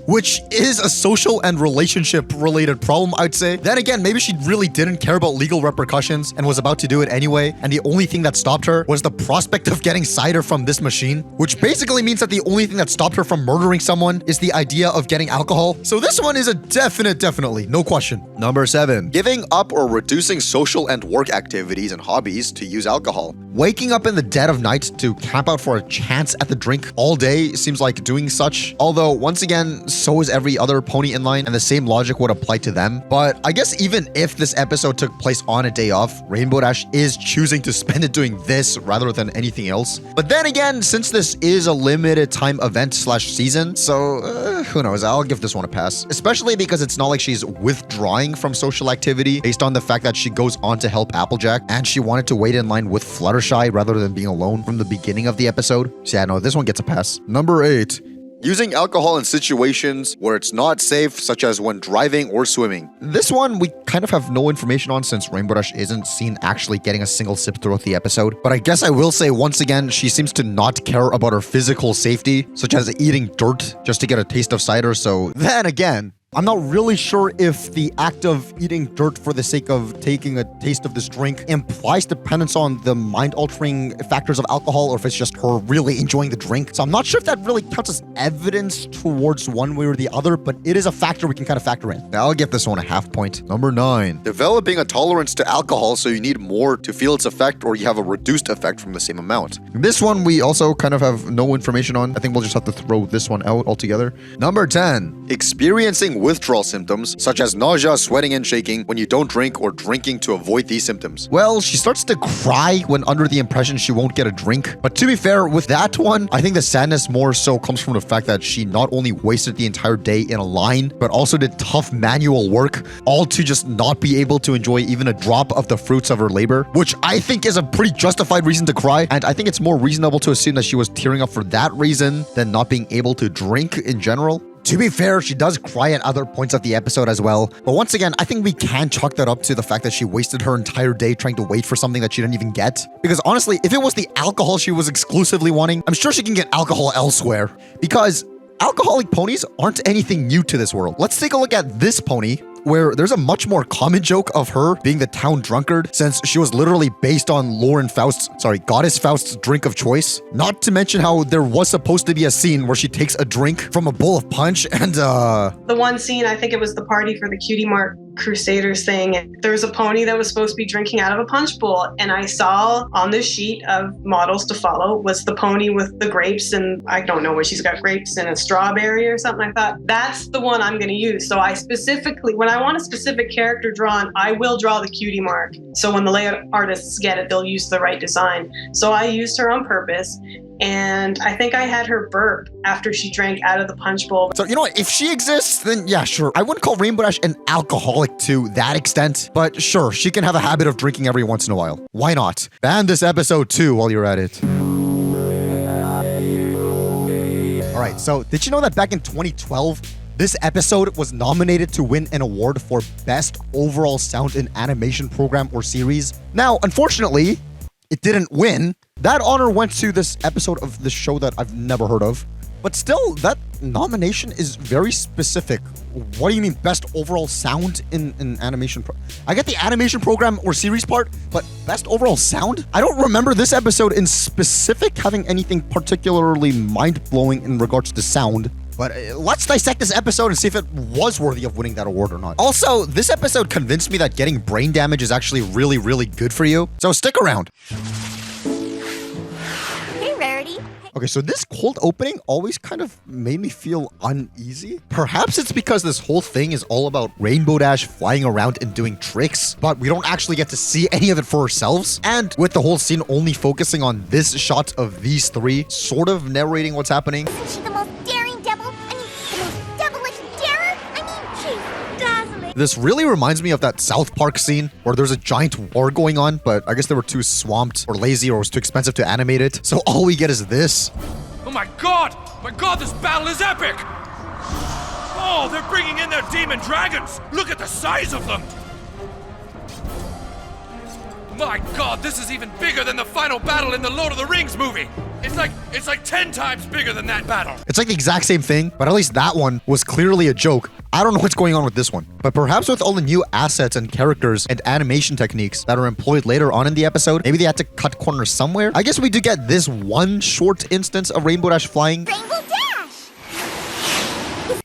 Which is a social and relationship related problem, I'd say. Then again, maybe she really didn't care about legal repercussions and was about to do it anyway, and the only thing that stopped her was the prospect of getting Cider from this machine, which basically means that the only thing that stopped her from murdering someone is the idea of getting alcohol. So this one is a definitely, no question. Number 7, giving up or reducing social and work activities and hobbies to use alcohol. Waking up in the dead of night to camp out for a chance at the drink all day seems like doing such, although once again, so is every other pony in line, and the same logic would apply to them. But I guess even if this episode took place on a day off, Rainbow Dash is choosing to spend it doing this rather than anything else. But then again, since this is a limited time event slash season, so who knows, I'll give this one a pass. Especially because it's not like she's withdrawing from social activity based on the fact that she goes on to help Applejack, and she wanted to wait in line with Fluttershy rather than being alone from the beginning of the episode. So yeah, no, this one gets a pass. Number 8, using alcohol in situations where it's not safe, such as when driving or swimming. This one we kind of have no information on since Rainbow Dash isn't seen actually getting a single sip throughout the episode. But I guess I will say once again, she seems to not care about her physical safety, such as eating dirt just to get a taste of cider. So then again, I'm not really sure if the act of eating dirt for the sake of taking a taste of this drink implies dependence on the mind-altering factors of alcohol, or if it's just her really enjoying the drink. So I'm not sure if that really counts as evidence towards one way or the other, but it is a factor we can kind of factor in. Now, I'll give this one a half point. Number 9, developing a tolerance to alcohol so you need more to feel its effect, or you have a reduced effect from the same amount. This one we also kind of have no information on. I think we'll just have to throw this one out altogether. Number 10, experiencing withdrawal symptoms such as nausea, sweating, and shaking when you don't drink, or drinking to avoid these symptoms. Well, she starts to cry when under the impression she won't get a drink. But to be fair, with that one, I think the sadness more so comes from the fact that she not only wasted the entire day in a line, but also did tough manual work, all to just not be able to enjoy even a drop of the fruits of her labor, which I think is a pretty justified reason to cry. And I think it's more reasonable to assume that she was tearing up for that reason than not being able to drink in general. To be fair, she does cry at other points of the episode as well. But once again, I think we can chalk that up to the fact that she wasted her entire day trying to wait for something that she didn't even get. Because honestly, if it was the alcohol she was exclusively wanting, I'm sure she can get alcohol elsewhere. Because alcoholic ponies aren't anything new to this world. Let's take a look at this pony, where there's a much more common joke of her being the town drunkard, since she was literally based on Goddess Faust's drink of choice. Not to mention how there was supposed to be a scene where she takes a drink from a bowl of punch and The one scene, I think it was the party for the Cutie Mark Crusaders thing, there was a pony that was supposed to be drinking out of a punch bowl, and I saw on this sheet of models to follow was the pony with the grapes, and I don't know where she's got grapes and a strawberry or something. I thought that's the one I'm going to use. So I specifically, when I want a specific character drawn, I will draw the Cutie Mark. So when the layout artists get it, they'll use the right design. So I used her on purpose. And I think I had her burp after she drank out of the punch bowl. So, you know what? If she exists, then yeah, sure. I wouldn't call Rainbow Dash an alcoholic to that extent, but sure, she can have a habit of drinking every once in a while. Why not? Ban this episode too while you're at it. All right, so did you know that back in 2012, this episode was nominated to win an award for Best Overall Sound in Animation Program or Series? Now, unfortunately, it didn't win. That honor went to this episode of the show that I've never heard of. But still, that nomination is very specific. What do you mean best overall sound in animation? I get the animation program or series part, but best overall sound? I don't remember this episode in specific having anything particularly mind-blowing in regards to sound. But let's dissect this episode and see if it was worthy of winning that award or not. Also, this episode convinced me that getting brain damage is actually really, really good for you. So stick around. Hey, Rarity. Okay, so this cold opening always kind of made me feel uneasy. Perhaps it's because this whole thing is all about Rainbow Dash flying around and doing tricks, but we don't actually get to see any of it for ourselves. And with the whole scene only focusing on this shot of these three, sort of narrating what's happening. Isn't she the most daring devil? I mean, the most devilish darer? I mean, she's dazzling. This really reminds me of that South Park scene where there's a giant war going on, but I guess they were too swamped or lazy or it was too expensive to animate it. So all we get is this. Oh my god! My god, this battle is epic! Oh, they're bringing in their demon dragons! Look at the size of them! My god, this is even bigger than the final battle in the Lord of the Rings movie! It's like 10 times bigger than that battle! It's like the exact same thing, but at least that one was clearly a joke. I don't know what's going on with this one. But perhaps with all the new assets and characters and animation techniques that are employed later on in the episode, maybe they had to cut corners somewhere. I guess we do get this one short instance of Rainbow Dash flying. Rainbow Dash!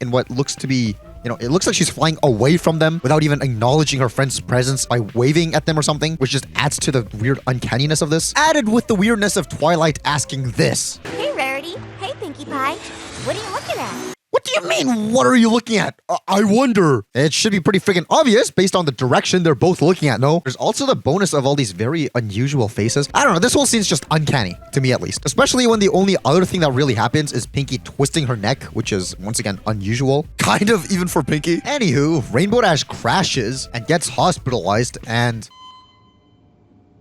In what looks to be, it looks like she's flying away from them without even acknowledging her friend's presence by waving at them or something, which just adds to the weird uncanniness of this. Added with the weirdness of Twilight asking this. Hey, Rarity. Hey, Pinkie Pie. What are you looking at? What do you mean, what are you looking at? I wonder. It should be pretty freaking obvious based on the direction they're both looking at, no? There's also the bonus of all these very unusual faces. I don't know, this whole scene's just uncanny, to me at least. Especially when the only other thing that really happens is Pinkie twisting her neck, which is, once again, unusual. Kind of, even for Pinkie. Anywho, Rainbow Dash crashes and gets hospitalized and...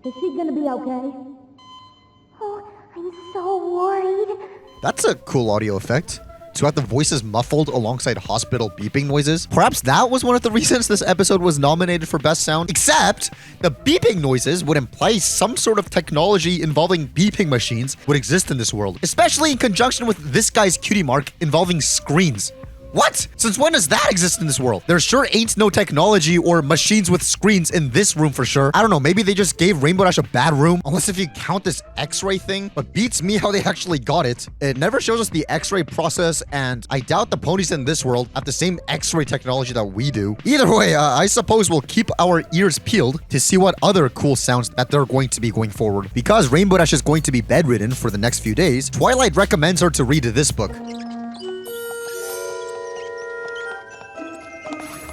Is she gonna be okay? Oh, I'm so worried. That's a cool audio effect. To have the voices muffled alongside hospital beeping noises. Perhaps that was one of the reasons this episode was nominated for Best Sound. Except, the beeping noises would imply some sort of technology involving beeping machines would exist in this world. Especially in conjunction with this guy's cutie mark involving screens. What? Since when does that exist in this world? There sure ain't no technology or machines with screens in this room for sure. I don't know, maybe they just gave Rainbow Dash a bad room. Unless if you count this x-ray thing. But beats me how they actually got it. It never shows us the x-ray process, and I doubt the ponies in this world have the same x-ray technology that we do. Either way, I suppose we'll keep our ears peeled to see what other cool sounds that they're going to be going forward. Because Rainbow Dash is going to be bedridden for the next few days, Twilight recommends her to read this book.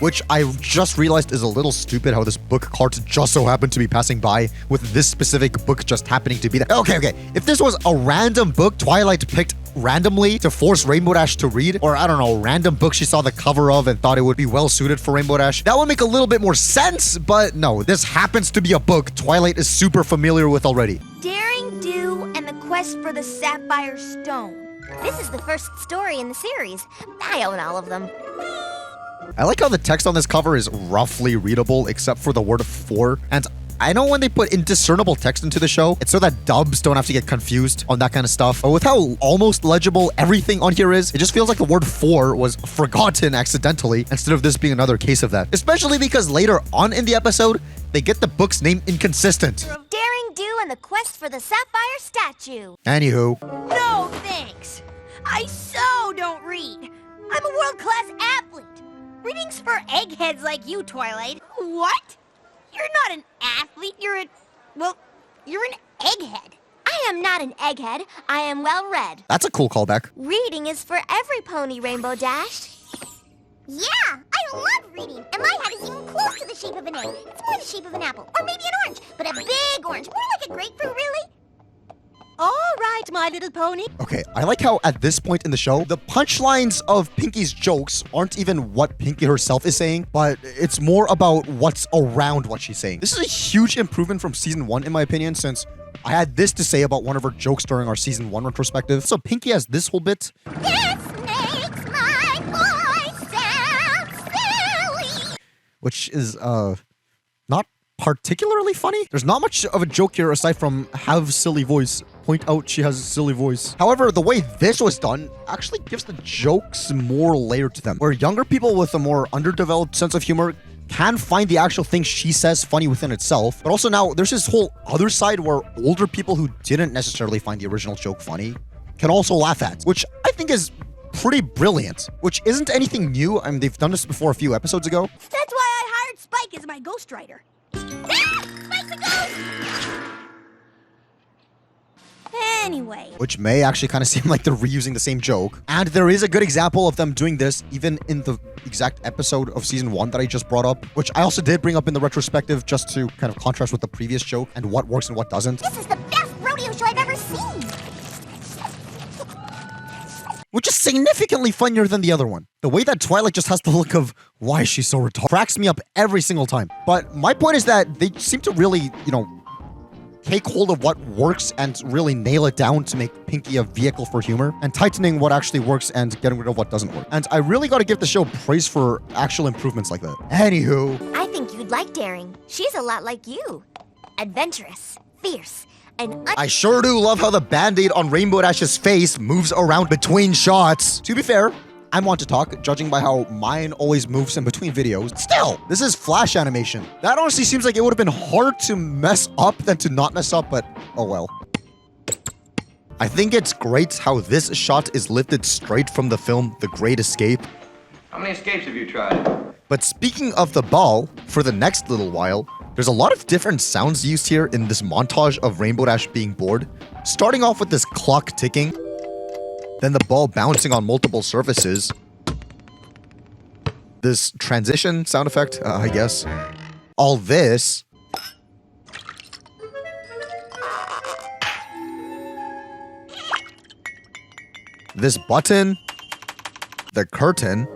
Which I just realized is a little stupid how this book cart just so happened to be passing by with this specific book just happening to be there. Okay. If this was a random book Twilight picked randomly to force Rainbow Dash to read, or I don't know, random book she saw the cover of and thought it would be well suited for Rainbow Dash, that would make a little bit more sense, but no, this happens to be a book Twilight is super familiar with already. Daring Do and the Quest for the Sapphire Stone. This is the first story in the series. I own all of them. I like how the text on this cover is roughly readable except for the word for, and I know when they put indiscernible text into the show, it's so that dubs don't have to get confused on that kind of stuff. But with how almost legible everything on here is, it just feels like the word for was forgotten accidentally instead of this being another case of that. Especially because later on in the episode, they get the book's name inconsistent. Daring Do and the Quest for the Sapphire Statue. Anywho. No, thanks. I so don't read. I'm a world-class athlete. Reading's for eggheads like you, Twilight. What? You're not an athlete, you're an egghead. I am not an egghead. I am well-read. That's a cool callback. Reading is for every pony, Rainbow Dash. Yeah, I love reading, and my head is even close to the shape of an egg. It's more the shape of an apple, or maybe an orange, but a big orange, more like a grapefruit, really. All right, My Little Pony. Okay, I like how at this point in the show, the punchlines of Pinkie's jokes aren't even what Pinkie herself is saying, but it's more about what's around what she's saying. This is a huge improvement from season 1 in my opinion, since I had this to say about one of her jokes during our season 1 retrospective. So Pinky has this whole bit. This makes my voice sound silly. Which is, not particularly funny. There's not much of a joke here aside from have silly voice. Point out she has a silly voice. However, the way this was done actually gives the jokes more layer to them, where younger people with a more underdeveloped sense of humor can find the actual thing she says funny within itself. But also now there's this whole other side where older people who didn't necessarily find the original joke funny can also laugh at, which I think is pretty brilliant, which isn't anything new. I mean, they've done this before a few episodes ago. That's why I hired Spike as my ghostwriter. Spike the ghost! Anyway. Which may actually kind of seem like they're reusing the same joke. And there is a good example of them doing this even in the exact episode of season 1 that I just brought up, which I also did bring up in the retrospective just to kind of contrast with the previous joke and what works and what doesn't. This is the best rodeo show I've ever seen. Which is significantly funnier than the other one. The way that Twilight just has the look of, why is she so retarded, cracks me up every single time. But my point is that they seem to really, take hold of what works and really nail it down to make Pinky a vehicle for humor, and tightening what actually works and getting rid of what doesn't work. And I really gotta give the show praise for actual improvements like that. Anywho. I think you'd like Daring. She's a lot like you. Adventurous, fierce, and I sure do love how the band-aid on Rainbow Dash's face moves around between shots. To be fair, I'm one to talk, judging by how mine always moves in between videos. Still, this is Flash animation. That honestly seems like it would have been harder to mess up than to not mess up, but oh well. I think it's great how this shot is lifted straight from the film The Great Escape. How many escapes have you tried? But speaking of the ball, for the next little while, there's a lot of different sounds used here in this montage of Rainbow Dash being bored. Starting off with this clock ticking, then the ball bouncing on multiple surfaces. This transition sound effect, I guess. All this. This button. The curtain.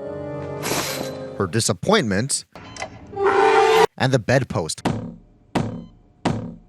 Her disappointment. And the bedpost.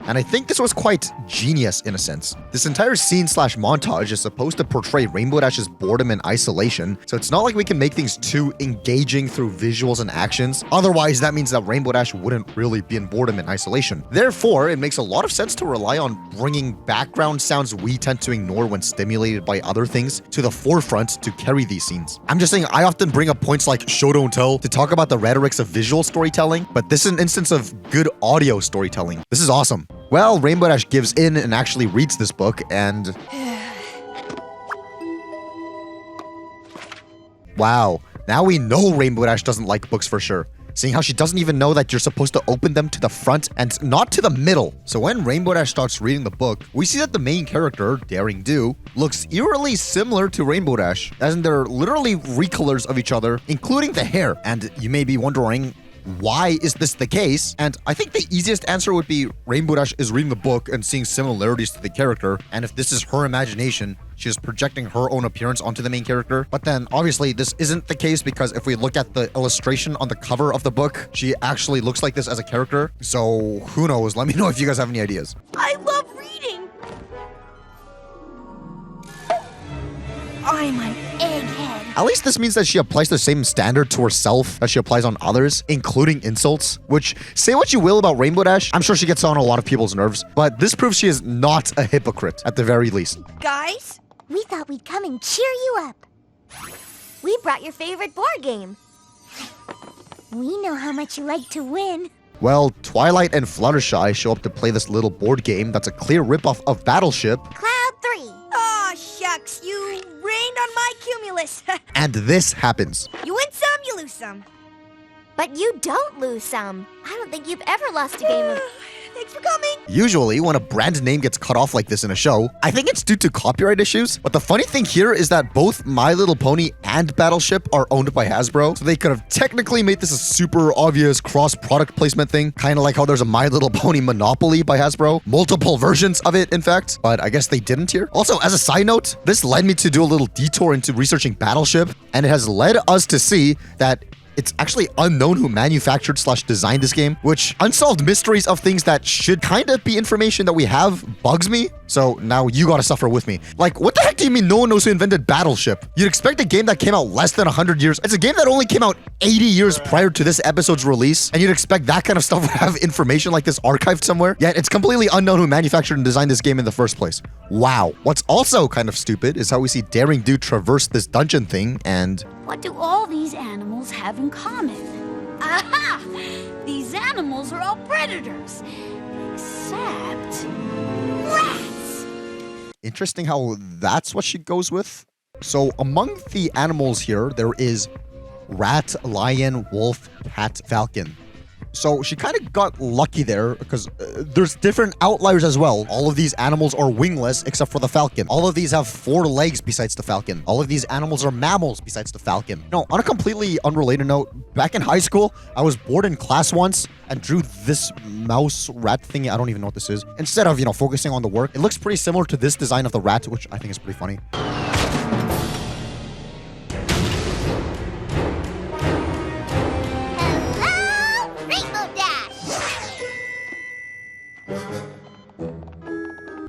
And I think this was quite genius in a sense. This entire scene/montage is supposed to portray Rainbow Dash's boredom and isolation, so it's not like we can make things too engaging through visuals and actions. Otherwise, that means that Rainbow Dash wouldn't really be in boredom and isolation. Therefore, it makes a lot of sense to rely on bringing background sounds we tend to ignore when stimulated by other things to the forefront to carry these scenes. I'm just saying I often bring up points like show don't tell to talk about the rhetorics of visual storytelling, but this is an instance of good audio storytelling. This is awesome. Well, Rainbow Dash gives in and actually reads this book, and wow, now we know Rainbow Dash doesn't like books for sure, seeing how she doesn't even know that you're supposed to open them to the front and not to the middle. So when Rainbow Dash starts reading the book, we see that the main character, Daring Do, looks eerily similar to Rainbow Dash, as in they're literally recolors of each other, including the hair. And you may be wondering, why is this the case? And I think the easiest answer would be Rainbow Dash is reading the book and seeing similarities to the character, and if this is her imagination, she's projecting her own appearance onto the main character. But then obviously this isn't the case, because if we look at the illustration on the cover of the book, she actually looks like this as a character. So who knows? Let me know if you guys have any ideas. I love reading. I'm an egghead. At least this means that she applies the same standard to herself that she applies on others, including insults, which, say what you will about Rainbow Dash, I'm sure she gets on a lot of people's nerves, but this proves she is not a hypocrite, at the very least. Guys, we thought we'd come and cheer you up. We brought your favorite board game. We know how much you like to win. Well, Twilight and Fluttershy show up to play this little board game that's a clear ripoff of Battleship. Cloud 3. Aw, shucks, you rained on my cumulus. And this happens. You win some, you lose some. But you don't lose some. I don't think you've ever lost a game of... Thanks for coming. Usually, when a brand name gets cut off like this in a show, I think it's due to copyright issues. But the funny thing here is that both My Little Pony and Battleship are owned by Hasbro, so they could have technically made this a super obvious cross-product placement thing, kind of like how there's a My Little Pony Monopoly by Hasbro. Multiple versions of it, in fact, but I guess they didn't here. Also, as a side note, this led me to do a little detour into researching Battleship, and it has led us to see that it's actually unknown who manufactured / designed this game, which unsolved mysteries of things that should kind of be information that we have bugs me. So now you gotta suffer with me. Like, what the heck do you mean no one knows who invented Battleship? You'd expect a game that came out less than 100 years. It's a game that only came out 80 years prior to this episode's release, and you'd expect that kind of stuff would have information like this archived somewhere. Yet it's completely unknown who manufactured and designed this game in the first place. Wow. What's also kind of stupid is how we see Daring Do traverse this dungeon thing and... What do all these animals have in common? Aha! These animals are all predators. Except... rats! Interesting how that's what she goes with. So among the animals here, there is rat, lion, wolf, cat, falcon. So she kind of got lucky there because there's different outliers as well. All of these animals are wingless except for the falcon. All of these have 4 legs besides the falcon. All of these animals are mammals besides the falcon. No, on a completely unrelated note, back in high school, I was bored in class once and drew this mouse rat thingy. I don't even know what this is. Instead of, focusing on the work, it looks pretty similar to this design of the rat, which I think is pretty funny.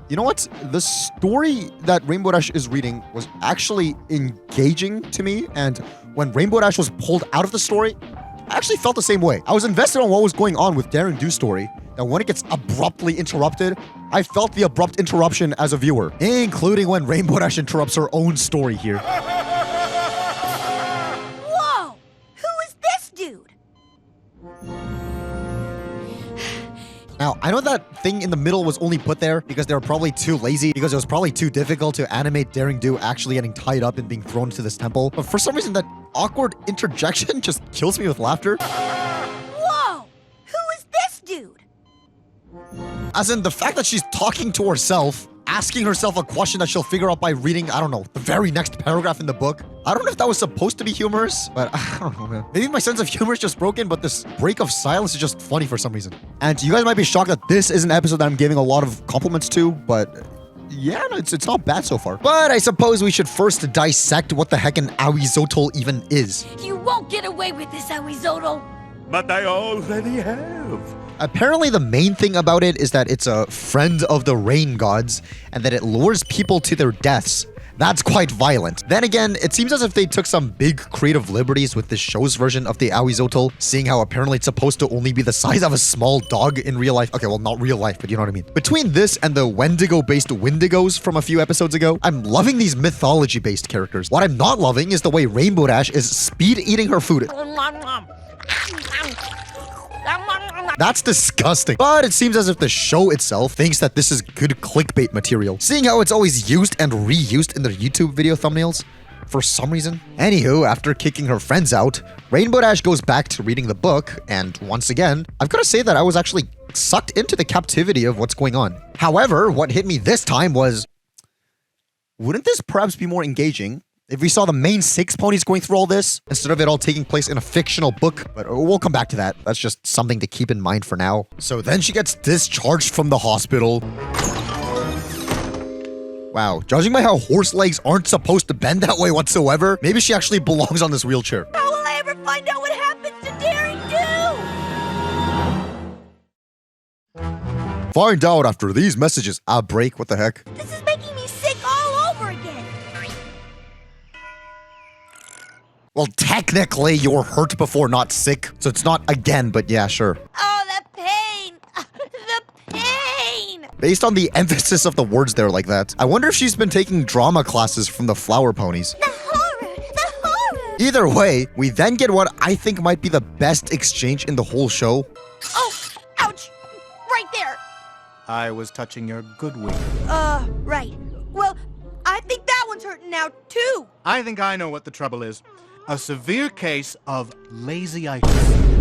You know what? The story that Rainbow Dash is reading was actually engaging to me, and when Rainbow Dash was pulled out of the story, I actually felt the same way. I was invested on what was going on with Daring Do's story, and when it gets abruptly interrupted, I felt the abrupt interruption as a viewer, including when Rainbow Dash interrupts her own story here. Whoa! Who is this dude? Now, I know that thing in the middle was only put there because they were probably too lazy, because it was probably too difficult to animate Daring Do actually getting tied up and being thrown into this temple. But for some reason, that awkward interjection just kills me with laughter. Whoa! Who is this dude? As in, the fact that she's talking to herself, asking herself a question that she'll figure out by reading, I don't know, the very next paragraph in the book. I don't know if that was supposed to be humorous, but I don't know, man. Maybe my sense of humor is just broken, but this break of silence is just funny for some reason. And you guys might be shocked that this is an episode that I'm giving a lot of compliments to, but yeah, no, it's not bad so far. But I suppose we should first dissect what the heck an Awizotl even is. You won't get away with this, Awizotl. But I already have. Apparently, the main thing about it is that it's a friend of the rain gods and that it lures people to their deaths. That's quite violent. Then again, it seems as if they took some big creative liberties with this show's version of the Awizotl, seeing how apparently it's supposed to only be the size of a small dog in real life. Okay, well, not real life, but you know what I mean. Between this and the Wendigo-based Wendigos from a few episodes ago, I'm loving these mythology-based characters. What I'm not loving is the way Rainbow Dash is speed eating her food. That's disgusting. But it seems as if the show itself thinks that this is good clickbait material, seeing how it's always used and reused in their YouTube video thumbnails for some reason. Anywho, after kicking her friends out, Rainbow Dash goes back to reading the book, and once again, I've got to say that I was actually sucked into the captivity of what's going on. However, what hit me this time was, wouldn't this perhaps be more engaging if we saw the main 6 ponies going through all this, instead of it all taking place in a fictional book? But we'll come back to that. That's just something to keep in mind for now. So then she gets discharged from the hospital. Wow, judging by how horse legs aren't supposed to bend that way whatsoever, maybe she actually belongs on this wheelchair. How will I ever find out what happens to Daring Do? Find out after these messages. I'll break. What the heck? This is making me sick all over again. Well, technically, you were hurt before, not sick. So it's not again, but yeah, sure. Oh, the pain! The pain! Based on the emphasis of the words there like that, I wonder if she's been taking drama classes from the flower ponies. The horror! The horror! Either way, we then get what I think might be the best exchange in the whole show. Oh, ouch! Right there! I was touching your good wing. Right. Well, I think that one's hurting now, too. I think I know what the trouble is. A severe case of lazy-itis.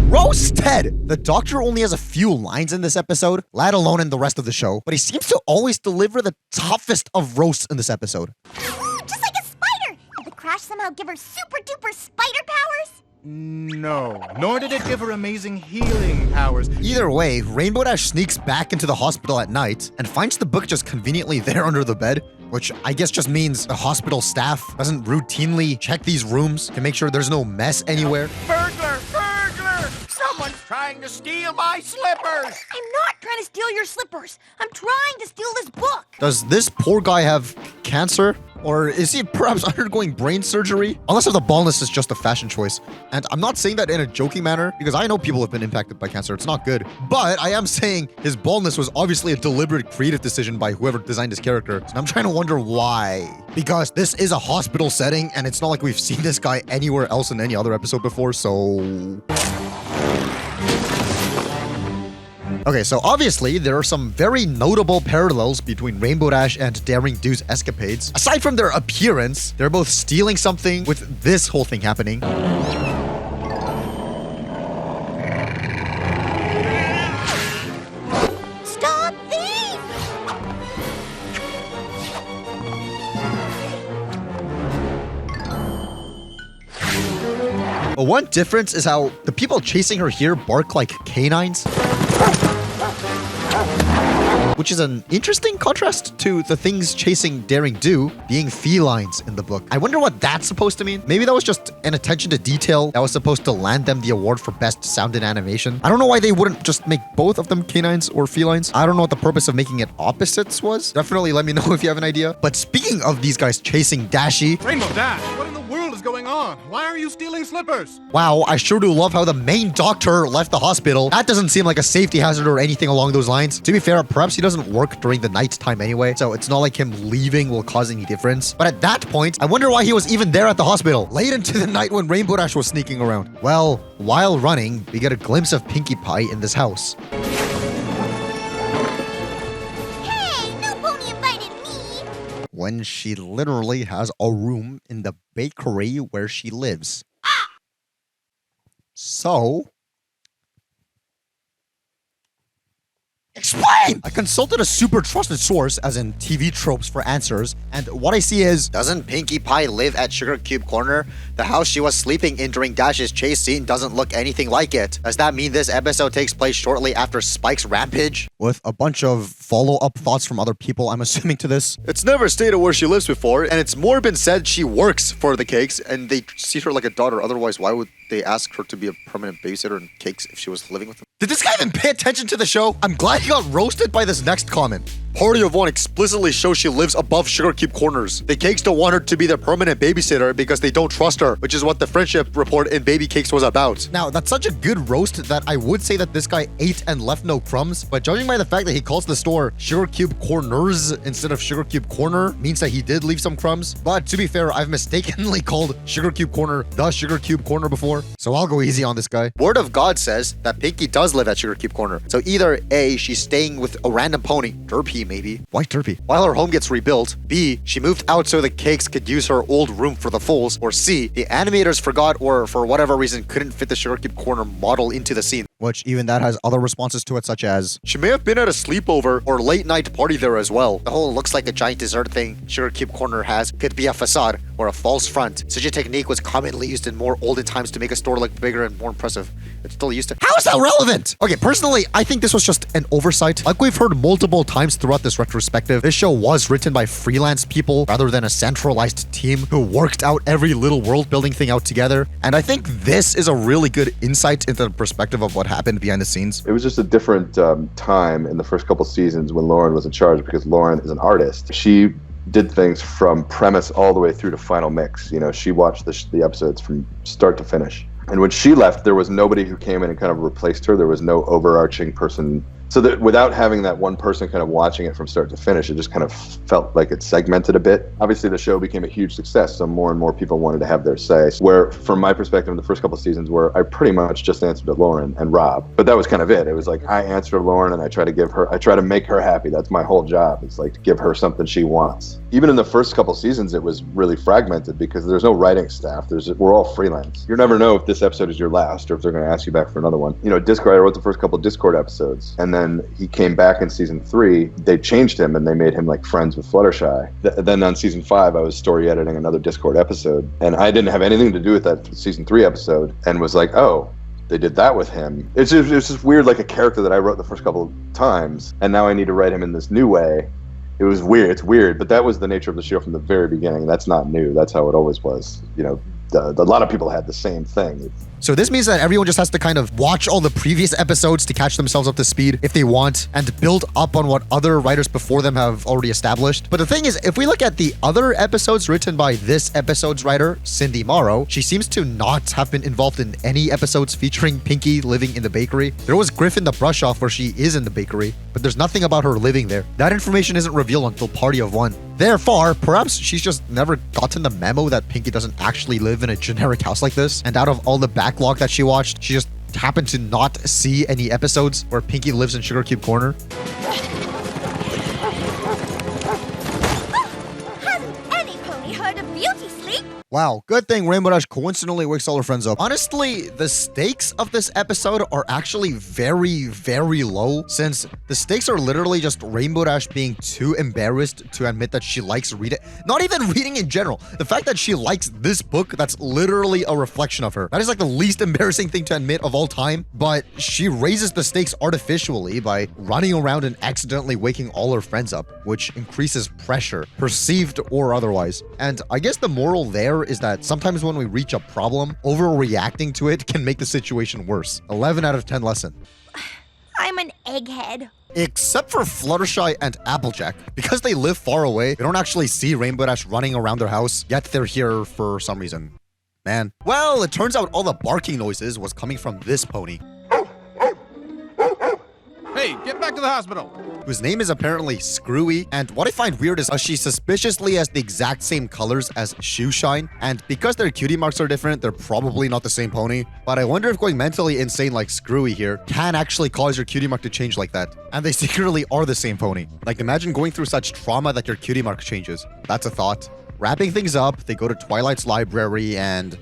Roasted! The doctor only has a few lines in this episode, let alone in the rest of the show, but he seems to always deliver the toughest of roasts in this episode. Just like a spider! Did the crash somehow give her super-duper spider powers? No, nor did it give her amazing healing powers. Either way, Rainbow Dash sneaks back into the hospital at night and finds the book just conveniently there under the bed, which I guess just means the hospital staff doesn't routinely check these rooms to make sure there's no mess anywhere. Burglar! trying to steal my slippers! I'm not trying to steal your slippers. I'm trying to steal this book. Does this poor guy have cancer? Or is he perhaps undergoing brain surgery? Unless if the baldness is just a fashion choice. And I'm not saying that in a joking manner, because I know people have been impacted by cancer. It's not good. But I am saying his baldness was obviously a deliberate creative decision by whoever designed his character. And I'm trying to wonder why. Because this is a hospital setting, and it's not like we've seen this guy anywhere else in any other episode before, so... Okay, so obviously there are some very notable parallels between Rainbow Dash and Daring Do's escapades. Aside from their appearance, they're both stealing something with this whole thing happening. Stop thief! But one difference is how the people chasing her here bark like canines. Which is an interesting contrast to the things chasing Daring Do being felines in the book. I wonder what that's supposed to mean. Maybe that was just an attention to detail that was supposed to land them the award for best sound in animation. I don't know why they wouldn't just make both of them canines or felines. I don't know what the purpose of making it opposites was. Definitely let me know if you have an idea. But speaking of these guys chasing Dashy... Rainbow Dash, what in the world is going on? Why are you stealing slippers? Wow, I sure do love how the main doctor left the hospital. That doesn't seem like a safety hazard or anything along those lines. To be fair, perhaps he doesn't work during the night time anyway, so it's not like him leaving will cause any difference. But at that point, I wonder why he was even there at the hospital, late into the night when Rainbow Dash was sneaking around. Well, while running, we get a glimpse of Pinkie Pie in this house. Hey, no pony invited me. When she literally has a room in the bakery where she lives. So... Explain! I consulted a super trusted source, as in TV tropes, for answers, and what I see is... Doesn't Pinkie Pie live at Sugar Cube Corner? The house she was sleeping in during Dash's chase scene doesn't look anything like it. Does that mean this episode takes place shortly after Spike's rampage? With a bunch of follow-up thoughts from other people, I'm assuming to this. It's never stated where she lives before, and it's more been said she works for the Cakes, and they treat her like a daughter. Otherwise, why would they ask her to be a permanent babysitter in Cakes if she was living with them? Did this guy even pay attention to the show? I'm glad he got roasted by this next comment. Party of One explicitly shows she lives above Sugar Cube Corners. The Cakes don't want her to be their permanent babysitter because they don't trust her, which is what the friendship report in Baby Cakes was about. Now, that's such a good roast that I would say that this guy ate and left no crumbs, but judging by the fact that he calls the store Sugar Cube Corners instead of Sugar Cube Corner means that he did leave some crumbs. But to be fair, I've mistakenly called Sugar Cube Corner the Sugar Cube Corner before, so I'll go easy on this guy. Word of God says that Pinkie does live at Sugar Cube Corner. So either A, she's staying with a random pony, Derpy maybe. Why Derpy? While her home gets rebuilt. B, she moved out so the Cakes could use her old room for the foals. Or C, the animators forgot or for whatever reason couldn't fit the Sugar Cube Corner model into the scene. Which even that has other responses to it, such as... She may have been at a sleepover or late night party there as well. The whole looks like a giant dessert thing Sugar Cube Corner has could be a facade or a false front. Such a technique was commonly used in more olden times to make a store look bigger and more impressive. It's still used to... How is that relevant? Okay, personally, I think this was just an oversight. Like we've heard multiple times throughout this retrospective, this show was written by freelance people rather than a centralized team who worked out every little world building thing out together. And I think this is a really good insight into the perspective of what happened behind the scenes. It was just a different time in the first couple seasons when Lauren was in charge, because Lauren is an artist. She did things from premise all the way through to final mix. You know, she watched the episodes from start to finish. And when she left, there was nobody who came in and kind of replaced her. There was no overarching person. So that without having that one person kind of watching it from start to finish, it just kind of felt like it segmented a bit. Obviously, the show became a huge success, so more and more people wanted to have their say. Where, from my perspective, in the first couple of seasons, where I pretty much just answered to Lauren and Rob. But that was kind of it. It was like, I answer to Lauren and I try to make her happy. That's my whole job. It's like to give her something she wants. Even in the first couple seasons, it was really fragmented because there's no writing staff. We're all freelance. You never know if this episode is your last or if they're going to ask you back for another one. You know, Discord, I wrote the first couple of Discord episodes, and then he came back in season 3. They changed him and they made him like friends with Fluttershy. Then on season 5, I was story editing another Discord episode, and I didn't have anything to do with that season 3 episode, and was like, oh, they did that with him. It's just weird, like a character that I wrote the first couple of times, and now I need to write him in this new way. It was weird. It's weird, but that was the nature of the show from the very beginning. That's not new. That's how it always was. You know, a lot of people had the same thing. So this means that everyone just has to kind of watch all the previous episodes to catch themselves up to speed if they want and build up on what other writers before them have already established. But the thing is, if we look at the other episodes written by this episode's writer, Cindy Morrow, she seems to not have been involved in any episodes featuring Pinky living in the bakery. There was Griffin the Brush Off where she is in the bakery, but there's nothing about her living there. That information isn't revealed until Party of One. Therefore, perhaps she's just never gotten the memo that Pinky doesn't actually live in a generic house like this, and out of all the backlog that she watched, she just happened to not see any episodes where Pinky lives in Sugar Cube Corner. Hasn't any pony heard of beauty sleep? Wow, good thing Rainbow Dash coincidentally wakes all her friends up. Honestly, the stakes of this episode are actually very, very low, since the stakes are literally just Rainbow Dash being too embarrassed to admit that she likes reading. Not even reading in general. The fact that she likes this book, that's literally a reflection of her. That is like the least embarrassing thing to admit of all time, but she raises the stakes artificially by running around and accidentally waking all her friends up, which increases pressure, perceived or otherwise. And I guess the moral there is that sometimes when we reach a problem, overreacting to it can make the situation worse. 11 out of 10 lesson. I'm an egghead. Except for Fluttershy and Applejack. Because they live far away, they don't actually see Rainbow Dash running around their house, yet they're here for some reason. Man. Well, it turns out all the barking noises was coming from this pony. Hey, get back to the hospital. Whose name is apparently Screwy, and what I find weird is she suspiciously has the exact same colors as Shoeshine, and because their cutie marks are different, they're probably not the same pony. But I wonder if going mentally insane like Screwy here can actually cause your cutie mark to change like that. And they secretly are the same pony. Like, imagine going through such trauma that your cutie mark changes. That's a thought. Wrapping things up, they go to Twilight's library and...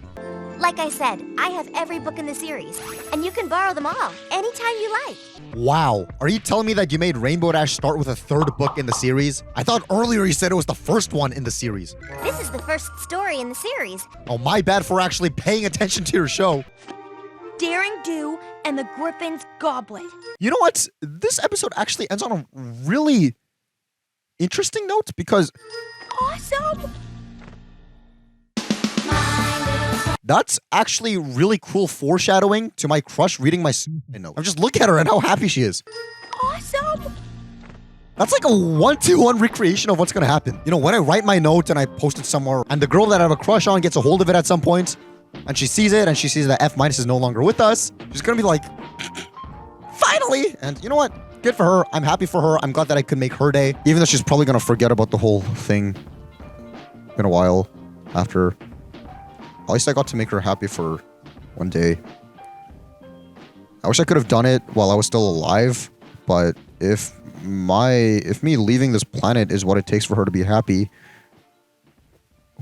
Like I said, I have every book in the series, and you can borrow them all anytime you like. Wow. Are you telling me that you made Rainbow Dash start with a third book in the series? I thought earlier you said it was the first one in the series. This is the first story in the series. Oh, my bad for actually paying attention to your show. Daring Do and the Griffin's Goblet. You know what? This episode actually ends on a really interesting note because... Awesome! That's actually really cool foreshadowing to my crush reading my note. I'm just looking at her and how happy she is. Awesome! That's like a 1-to-1 recreation of what's gonna happen. You know, when I write my note and I post it somewhere, and the girl that I have a crush on gets a hold of it at some point, and she sees it, and she sees that F- is no longer with us, she's gonna be like, finally! And you know what? Good for her. I'm happy for her. I'm glad that I could make her day, even though she's probably gonna forget about the whole thing in a while after. At least I got to make her happy for one day. I wish I could have done it while I was still alive, but if me leaving this planet is what it takes for her to be happy,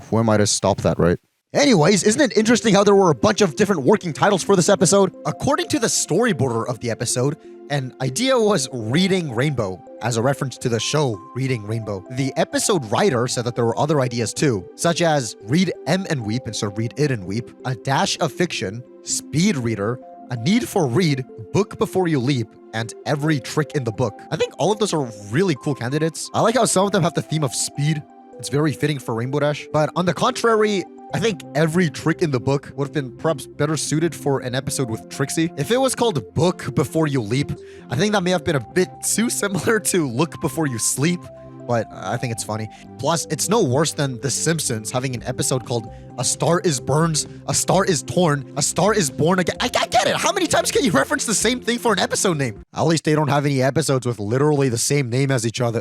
who am I to stop that, right? Anyways, isn't it interesting how there were a bunch of different working titles for this episode? According to the storyboarder of the episode, an idea was Reading Rainbow, as a reference to the show Reading Rainbow. The episode writer said that there were other ideas too, such as Read M and Weep instead of Read It and Weep, a dash of fiction, Speed Reader, a need for read, Book Before You Leap, and Every Trick in the Book. I think all of those are really cool candidates. I like how some of them have the theme of speed. It's very fitting for Rainbow Dash. But on the contrary, I think Every Trick in the Book would have been perhaps better suited for an episode with Trixie. If it was called Book Before You Leap, I think that may have been a bit too similar to Look Before You Sleep, but I think it's funny. Plus, it's no worse than The Simpsons having an episode called A Star Is Burns, A Star Is Torn, A Star Is Born Again. I get it. How many times can you reference the same thing for an episode name? At least they don't have any episodes with literally the same name as each other.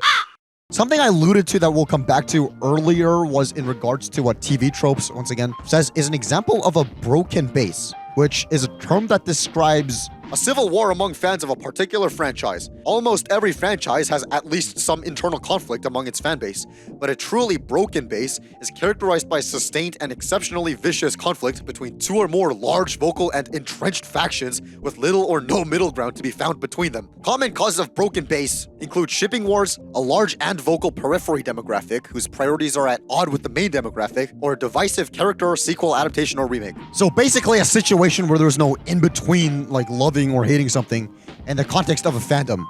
Something I alluded to that we'll come back to earlier was in regards to what TV tropes, once again, says is an example of a broken base, which is a term that describes a civil war among fans of a particular franchise. Almost every franchise has at least some internal conflict among its fan base, but a truly broken base is characterized by sustained and exceptionally vicious conflict between two or more large, vocal, and entrenched factions with little or no middle ground to be found between them. Common causes of broken base include shipping wars, a large and vocal periphery demographic whose priorities are at odd with the main demographic, or a divisive character, sequel, adaptation, or remake. So basically a situation where there's no in-between, like loving or hating something in the context of a fandom.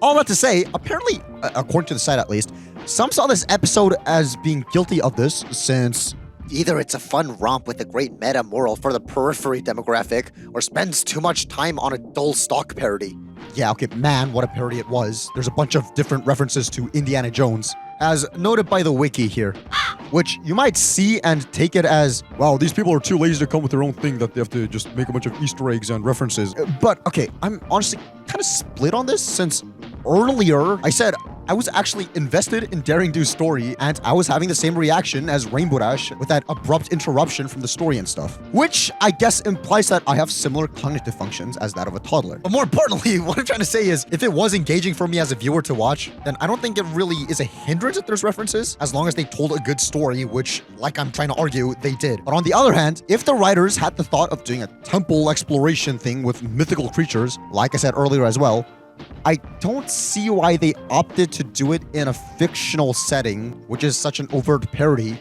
All that to say, apparently, according to the site at least, some saw this episode as being guilty of this since Either it's a fun romp with a great meta moral for the periphery demographic, or spends too much time on a dull stock parody. Yeah, okay, man, what a parody it was. There's a bunch of different references to Indiana Jones, as noted by the wiki here, which you might see and take it as, wow, these people are too lazy to come with their own thing that they have to just make a bunch of Easter eggs and references. But, okay, I'm honestly kind of split on this, since earlier I said I was actually invested in Daring Do's story, and I was having the same reaction as Rainbow Dash with that abrupt interruption from the story and stuff. Which I guess implies that I have similar cognitive functions as that of a toddler. But more importantly, what I'm trying to say is, if it was engaging for me as a viewer to watch, then I don't think it really is a hindrance if there's references, as long as they told a good story, which, like I'm trying to argue, they did. But on the other hand, if the writers had the thought of doing a temple exploration thing with mythical creatures, like I said earlier as well, I don't see why they opted to do it in a fictional setting, which is such an overt parody,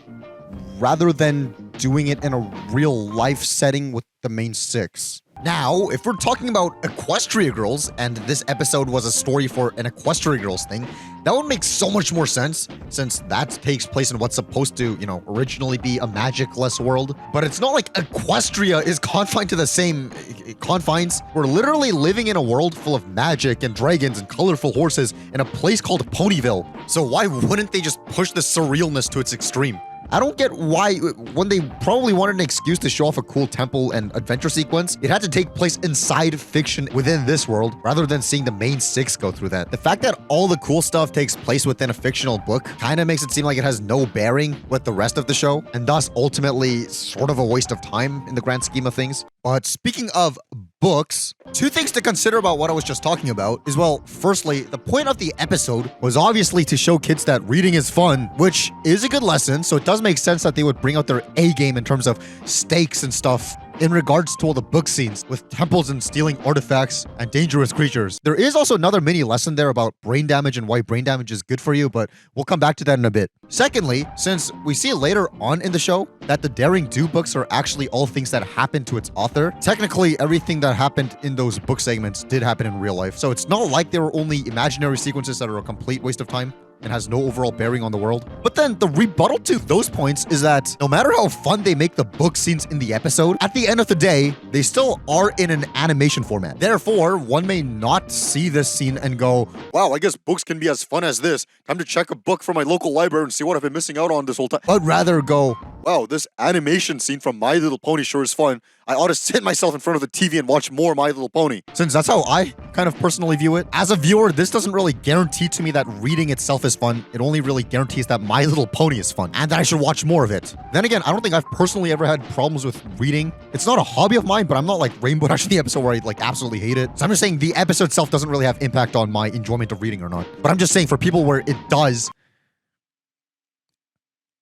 rather than doing it in a real-life setting with the main six. Now, if we're talking about Equestria Girls, and this episode was a story for an Equestria Girls thing, that would make so much more sense, since that takes place in what's supposed to, originally be a magic-less world. But it's not like Equestria is confined to the same confines. We're literally living in a world full of magic and dragons and colorful horses in a place called Ponyville. So why wouldn't they just push the surrealness to its extreme? I don't get why, when they probably wanted an excuse to show off a cool temple and adventure sequence, it had to take place inside fiction within this world, rather than seeing the main six go through that. The fact that all the cool stuff takes place within a fictional book kind of makes it seem like it has no bearing with the rest of the show, and thus ultimately sort of a waste of time in the grand scheme of things. But speaking of books, two things to consider about what I was just talking about is, well, firstly, the point of the episode was obviously to show kids that reading is fun, which is a good lesson, so it does make sense that they would bring out their A game in terms of stakes and stuff in regards to all the book scenes with temples and stealing artifacts and dangerous creatures. There is also another mini lesson there about brain damage and why brain damage is good for you, but we'll come back to that in a bit. Secondly, since we see later on in the show that the Daring Do books are actually all things that happened to its author, technically everything that happened in those book segments did happen in real life. So it's not like they were only imaginary sequences that are a complete waste of time and has no overall bearing on the world. But then the rebuttal to those points is that no matter how fun they make the book scenes in the episode, at the end of the day, they still are in an animation format. Therefore, one may not see this scene and go, wow, I guess books can be as fun as this. Time to check a book from my local library and see what I've been missing out on this whole time. But rather go, wow, this animation scene from My Little Pony sure is fun. I ought to sit myself in front of the TV and watch more My Little Pony. Since that's how I kind of personally view it. As a viewer, this doesn't really guarantee to me that reading itself is fun. It only really guarantees that My Little Pony is fun and that I should watch more of it. Then again, I don't think I've personally ever had problems with reading. It's not a hobby of mine, but I'm not like Rainbow Dash in the episode where I like absolutely hate it. So I'm just saying the episode itself doesn't really have impact on my enjoyment of reading or not. But I'm just saying for people where it does,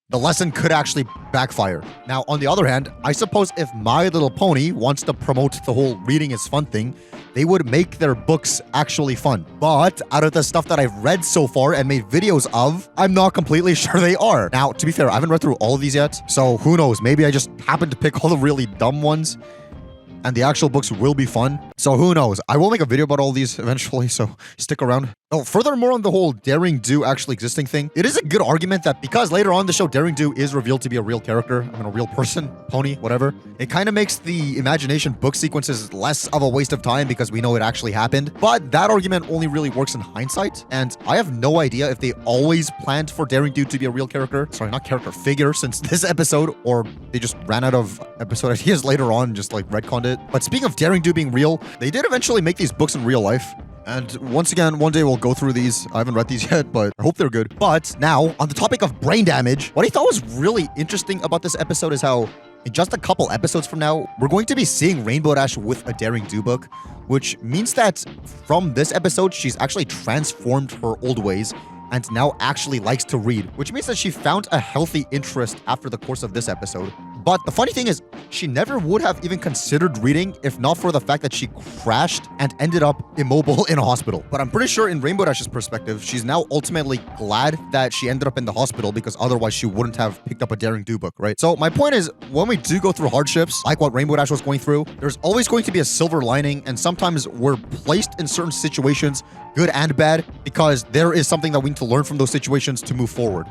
the lesson could actually backfire. Now, on the other hand, I suppose if My Little Pony wants to promote the whole reading is fun thing, they would make their books actually fun. But out of the stuff that I've read so far and made videos of, I'm not completely sure they are. Now, to be fair, I haven't read through all of these yet, so who knows? Maybe I just happened to pick all the really dumb ones, and the actual books will be fun. So who knows? I will make a video about all these eventually, so stick around. Oh, furthermore on the whole Daring Do actually existing thing, it is a good argument that because later on in the show, Daring Do is revealed to be a real character, a real person, pony, whatever, it kind of makes the imagination book sequences less of a waste of time because we know it actually happened. But that argument only really works in hindsight, and I have no idea if they always planned for Daring Do to be a real character. Sorry, not character, figure since this episode, or they just ran out of episode ideas later on and just like retconned it. But speaking of Daring Do being real, they did eventually make these books in real life. And once again, one day we'll go through these. I haven't read these yet, but I hope they're good. But now, on the topic of brain damage, what I thought was really interesting about this episode is how in just a couple episodes from now, we're going to be seeing Rainbow Dash with a Daring Do book, which means that from this episode, she's actually transformed her old ways and now actually likes to read, which means that she found a healthy interest after the course of this episode. But the funny thing is, she never would have even considered reading if not for the fact that she crashed and ended up immobile in a hospital. But I'm pretty sure in Rainbow Dash's perspective, she's now ultimately glad that she ended up in the hospital because otherwise she wouldn't have picked up a Daring Do book, right? So my point is, when we do go through hardships, like what Rainbow Dash was going through, there's always going to be a silver lining, and sometimes we're placed in certain situations, good and bad, because there is something that we need to learn from those situations to move forward.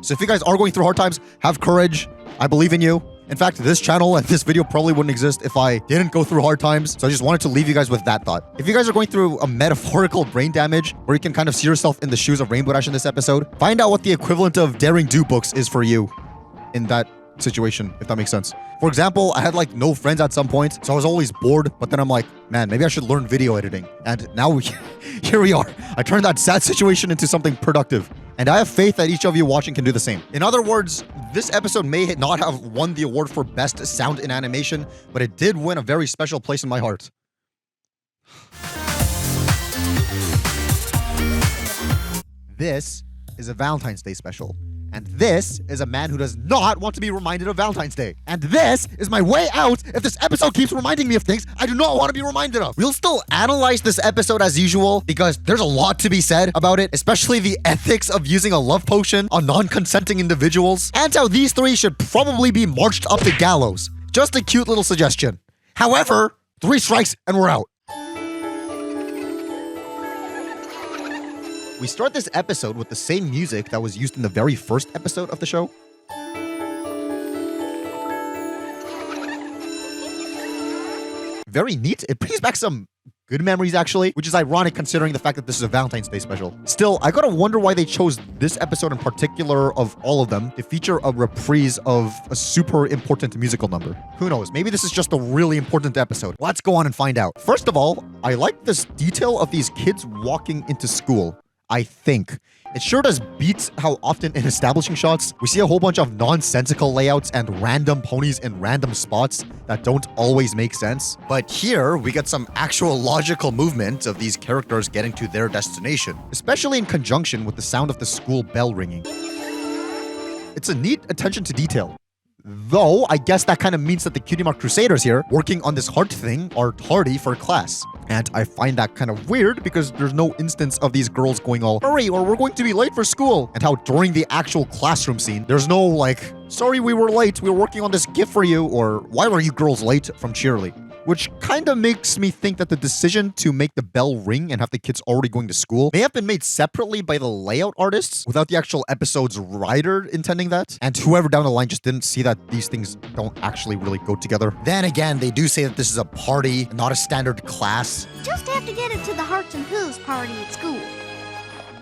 So if you guys are going through hard times, have courage. I believe in you. In fact, this channel and this video probably wouldn't exist if I didn't go through hard times. So I just wanted to leave you guys with that thought. If you guys are going through a metaphorical brain damage where you can kind of see yourself in the shoes of Rainbow Dash in this episode, find out what the equivalent of Daring Do books is for you in that situation, if that makes sense. For example, I had like no friends at some point, so I was always bored, but then I'm like, man, maybe I should learn video editing. And now here we are. I turned that sad situation into something productive. And I have faith that each of you watching can do the same. In other words, this episode may not have won the award for best sound in animation, but it did win a very special place in my heart. This is a Valentine's Day special. And this is a man who does not want to be reminded of Valentine's Day. And this is my way out if this episode keeps reminding me of things I do not want to be reminded of. We'll still analyze this episode as usual because there's a lot to be said about it, especially the ethics of using a love potion on non-consenting individuals, and how these three should probably be marched up the gallows. Just a cute little suggestion. However, 3 strikes and we're out. We start this episode with the same music that was used in the very first episode of the show. Very neat. It brings back some good memories, actually, which is ironic considering the fact that this is a Valentine's Day special. Still, I gotta wonder why they chose this episode in particular of all of them to feature a reprise of a super important musical number. Who knows? Maybe this is just a really important episode. Let's go on and find out. First of all, I like this detail of these kids walking into school. I think. It sure does beat how often in establishing shots, we see a whole bunch of nonsensical layouts and random ponies in random spots that don't always make sense. But here, we get some actual logical movement of these characters getting to their destination, especially in conjunction with the sound of the school bell ringing. It's a neat attention to detail. Though, I guess that kind of means that the Cutie Mark Crusaders here, working on this Hearth thing, are tardy for class. And I find that kind of weird because there's no instance of these girls going all, hurry, or we're going to be late for school. And how during the actual classroom scene, there's no like, sorry we were late, we were working on this gift for you, or why were you girls late from cheerily? Which kind of makes me think that the decision to make the bell ring and have the kids already going to school may have been made separately by the layout artists without the actual episode's writer intending that. And whoever down the line just didn't see that these things don't actually really go together. Then again, they do say that this is a party, not a standard class. Just have to get it to the Hearts and Hooves party at school.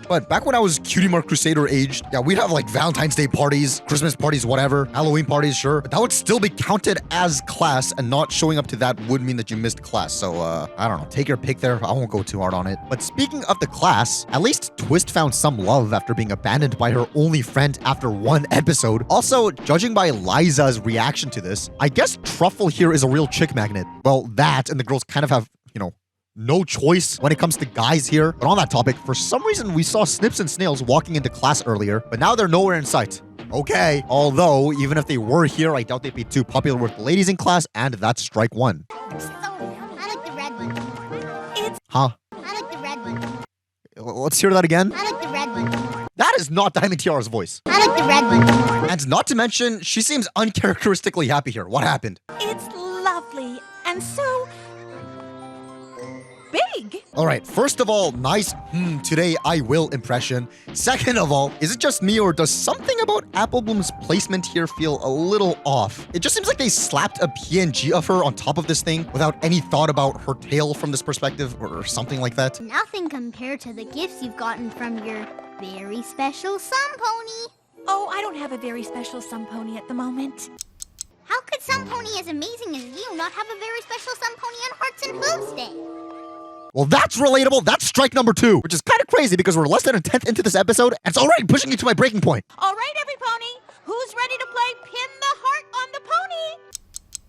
But back when I was Cutie Mark Crusader aged, yeah, we'd have like Valentine's Day parties, Christmas parties, whatever, Halloween parties, sure. But that would still be counted as class, and not showing up to that would mean that you missed class. So, I don't know, take your pick there. I won't go too hard on it. But speaking of the class, at least Twist found some love after being abandoned by her only friend after 1 episode. Also, judging by Liza's reaction to this, I guess Truffle here is a real chick magnet. Well, that and the girls kind of have, you know, no choice when it comes to guys here. But on that topic, for some reason, we saw Snips and Snails walking into class earlier, but now they're nowhere in sight. Okay, although, even if they were here, I doubt they'd be too popular with the ladies in class, and that's strike 1. I like the red one. Huh? I like the red one. Let's hear that again. I like the red one. That is not Diamond Tiara's voice. I like the red one. And not to mention, she seems uncharacteristically happy here. What happened? It's lovely and so big. All right, first of all, nice today I will impression. Second of all, is it just me or does something about Apple Bloom's placement here feel a little off? It just seems like they slapped a PNG of her on top of this thing without any thought about her tail from this perspective or something like that. Nothing compared to the gifts you've gotten from your very special Sun Pony. Oh, I don't have a very special Sun Pony at the moment. How could Sun Pony as amazing as you not have a very special Sun Pony on Hearts and Hooves Day? Well, that's relatable. That's strike number 2, which is kind of crazy because we're less than a 10th into this episode, and it's already pushing me to my breaking point. All right, every pony, who's ready to play Pin the Heart on the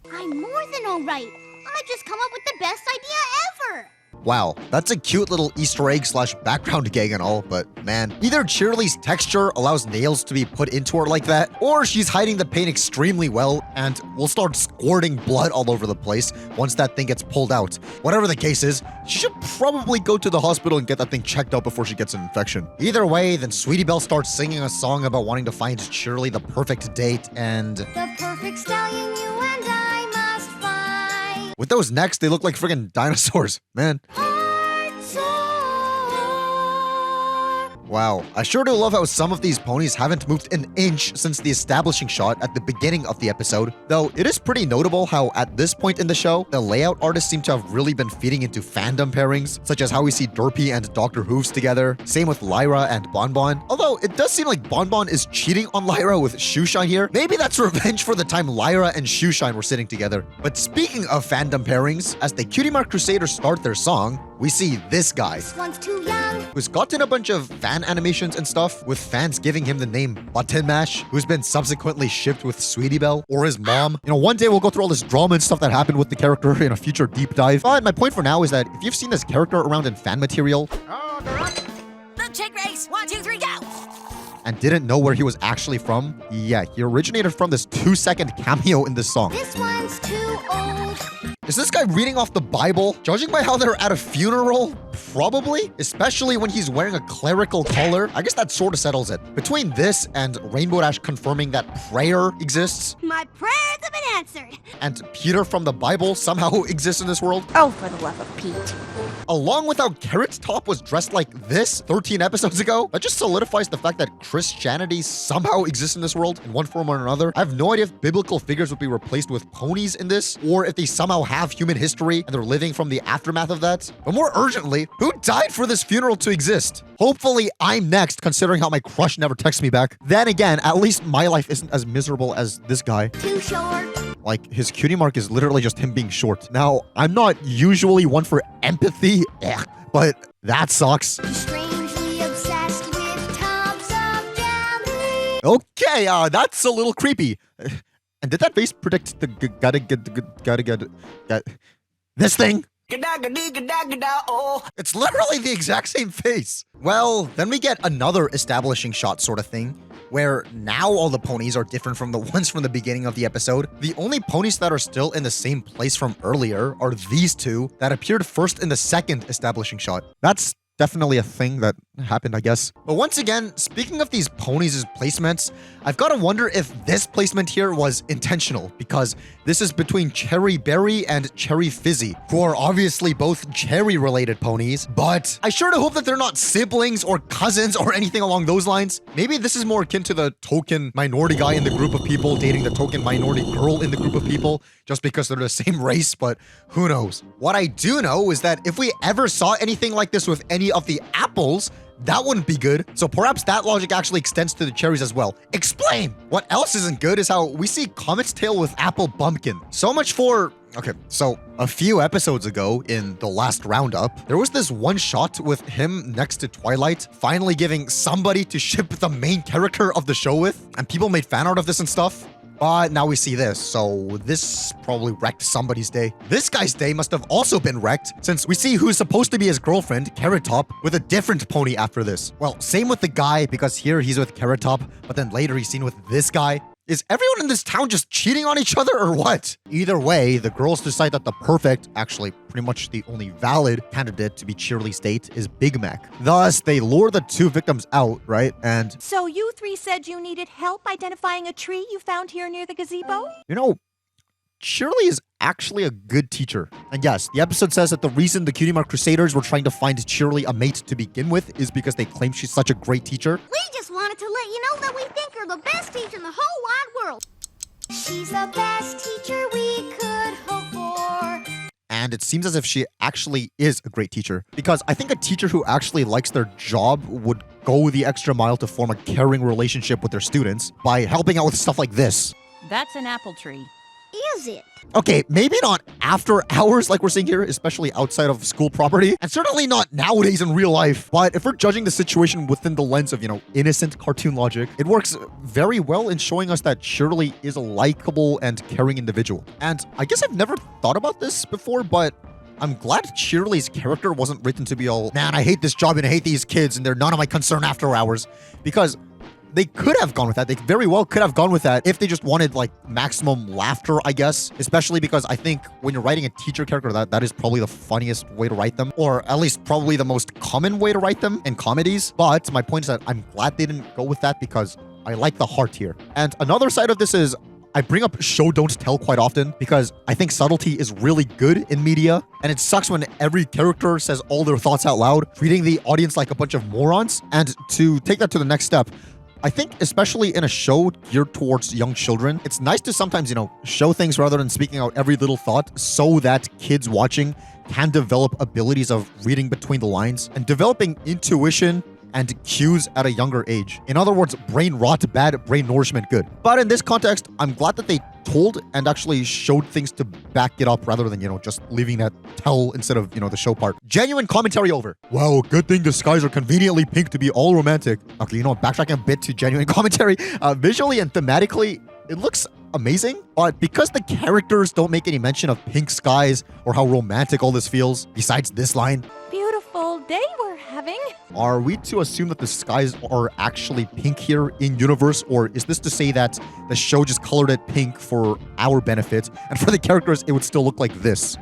Pony? I'm more than all right. I just come up with the best idea ever. Wow, that's a cute little Easter egg / background gag and all, but man, either Cheerily's texture allows nails to be put into her like that, or she's hiding the pain extremely well and will start squirting blood all over the place once that thing gets pulled out. Whatever the case is, she should probably go to the hospital and get that thing checked out before she gets an infection. Either way, then Sweetie Belle starts singing a song about wanting to find Cheerily the perfect date and... The perfect stallion you and I must find. With those necks, they look like friggin' dinosaurs, man. Wow, I sure do love how some of these ponies haven't moved an inch since the establishing shot at the beginning of the episode, though it is pretty notable how at this point in the show, the layout artists seem to have really been feeding into fandom pairings, such as how we see Derpy and Dr. Hooves together, same with Lyra and Bonbon, although it does seem like Bonbon is cheating on Lyra with Shoeshine here. Maybe that's revenge for the time Lyra and Shoeshine were sitting together. But speaking of fandom pairings, as the Cutie Mark Crusaders start their song, we see this guy. This one's too young. Who's gotten a bunch of fan animations and stuff, with fans giving him the name Button Mash, who's been subsequently shipped with Sweetie Belle, or his mom. You know, one day we'll go through all this drama and stuff that happened with the character in a future deep dive. But my point for now is that if you've seen this character around in fan material, The chick race. 1, 2, 3, go. and didn't know where he was actually from, yeah, he originated from this 2-second cameo in this song. This one's too old. Is this guy reading off the Bible? Judging by how they're at a funeral, probably. Especially when he's wearing a clerical collar. I guess that sort of settles it. Between this and Rainbow Dash confirming that prayer exists, My prayers have been answered. and Peter from the Bible somehow exists in this world, Oh, for the love of Pete. along with how Carrot Top was dressed like this 13 episodes ago, that just solidifies the fact that Christianity somehow exists in this world in one form or another. I have no idea if biblical figures would be replaced with ponies in this, or if they somehow have human history and they're living from the aftermath of that. But more urgently, who died for this funeral to exist? Hopefully I'm next, considering how my crush never texts me back. Then again, at least my life isn't as miserable as this guy. Too short. Like, his cutie mark is literally just him being short. Now, I'm not usually one for empathy, but that sucks. Strangely obsessed with tubs of jelly. Okay, that's a little creepy. And did that face predict the gotta get this thing? It's literally the exact same face. Well, then we get another establishing shot sort of thing, where now all the ponies are different from the ones from the beginning of the episode. The only ponies that are still in the same place from earlier are these two that appeared first in the second establishing shot. That's definitely a thing that happened, I guess. But once again, speaking of these ponies' placements, I've got to wonder if this placement here was intentional, because this is between Cherry Berry and Cherry Fizzy, who are obviously both cherry-related ponies, but I sure do hope that they're not siblings or cousins or anything along those lines. Maybe this is more akin to the token minority guy in the group of people dating the token minority girl in the group of people, just because they're the same race, but who knows? What I do know is that if we ever saw anything like this with any of the apples, that wouldn't be good. So perhaps that logic actually extends to the cherries as well. Explain! What else isn't good is how we see Comet's tail with Apple Bumpkin. So much for... Okay, so a few episodes ago in the last roundup, there was this one shot with him next to Twilight, finally giving somebody to ship the main character of the show with, and people made fan art of this and stuff. But now we see this, so this probably wrecked somebody's day. This guy's day must have also been wrecked, since we see who's supposed to be his girlfriend, Carrot Top, with a different pony after this. Well, same with the guy, because here he's with Carrot Top, but then later he's seen with this guy. Is everyone in this town just cheating on each other or what? Either way, the girls decide that the perfect, actually pretty much the only valid candidate to be Cheerilee's date is Big Mac. Thus, they lure the two victims out, right? And So you three said you needed help identifying a tree you found here near the gazebo? you know, Cheerilee is actually a good teacher. And yes, the episode says that the reason the Cutie Mark Crusaders were trying to find Cheerilee a mate to begin with is because they claim she's such a great teacher. We just wanted to let you know that we think you're the best teacher in the whole wide world. She's the best teacher we could hope for. And it seems as if she actually is a great teacher. Because I think a teacher who actually likes their job would go the extra mile to form a caring relationship with their students by helping out with stuff like this. That's an apple tree. Is it? Okay, maybe not after hours like we're seeing here, especially outside of school property, and certainly not nowadays in real life. But if we're judging the situation within the lens of, innocent cartoon logic, it works very well in showing us that Cheerilee is a likable and caring individual. And I guess I've never thought about this before, but I'm glad Cheerilee's character wasn't written to be all, man, I hate this job and I hate these kids and they're none of my concern after hours, because they could have gone with that. They very well could have gone with that if they just wanted like maximum laughter, I guess. Especially because I think when you're writing a teacher character, that is probably the funniest way to write them, or at least probably the most common way to write them in comedies. But my point is that I'm glad they didn't go with that because I like the heart here. And another side of this is I bring up show don't tell quite often because I think subtlety is really good in media, and it sucks when every character says all their thoughts out loud, treating the audience like a bunch of morons. And to take that to the next step, I think especially in a show geared towards young children, it's nice to sometimes, show things rather than speaking out every little thought so that kids watching can develop abilities of reading between the lines and developing intuition and cues at a younger age. In other words, brain rot bad, brain nourishment good. But in this context, I'm glad that they told and actually showed things to back it up rather than, just leaving that tell instead of, the show part. Genuine commentary over. Wow, good thing the skies are conveniently pink to be all romantic. Okay, backtracking a bit to genuine commentary. Visually and thematically, it looks amazing, but because the characters don't make any mention of pink skies or how romantic all this feels, besides this line, Beautiful day we're having. are we to assume that the skies are actually pink here in universe, or is this to say that the show just colored it pink for our benefit, and for the characters it would still look like this?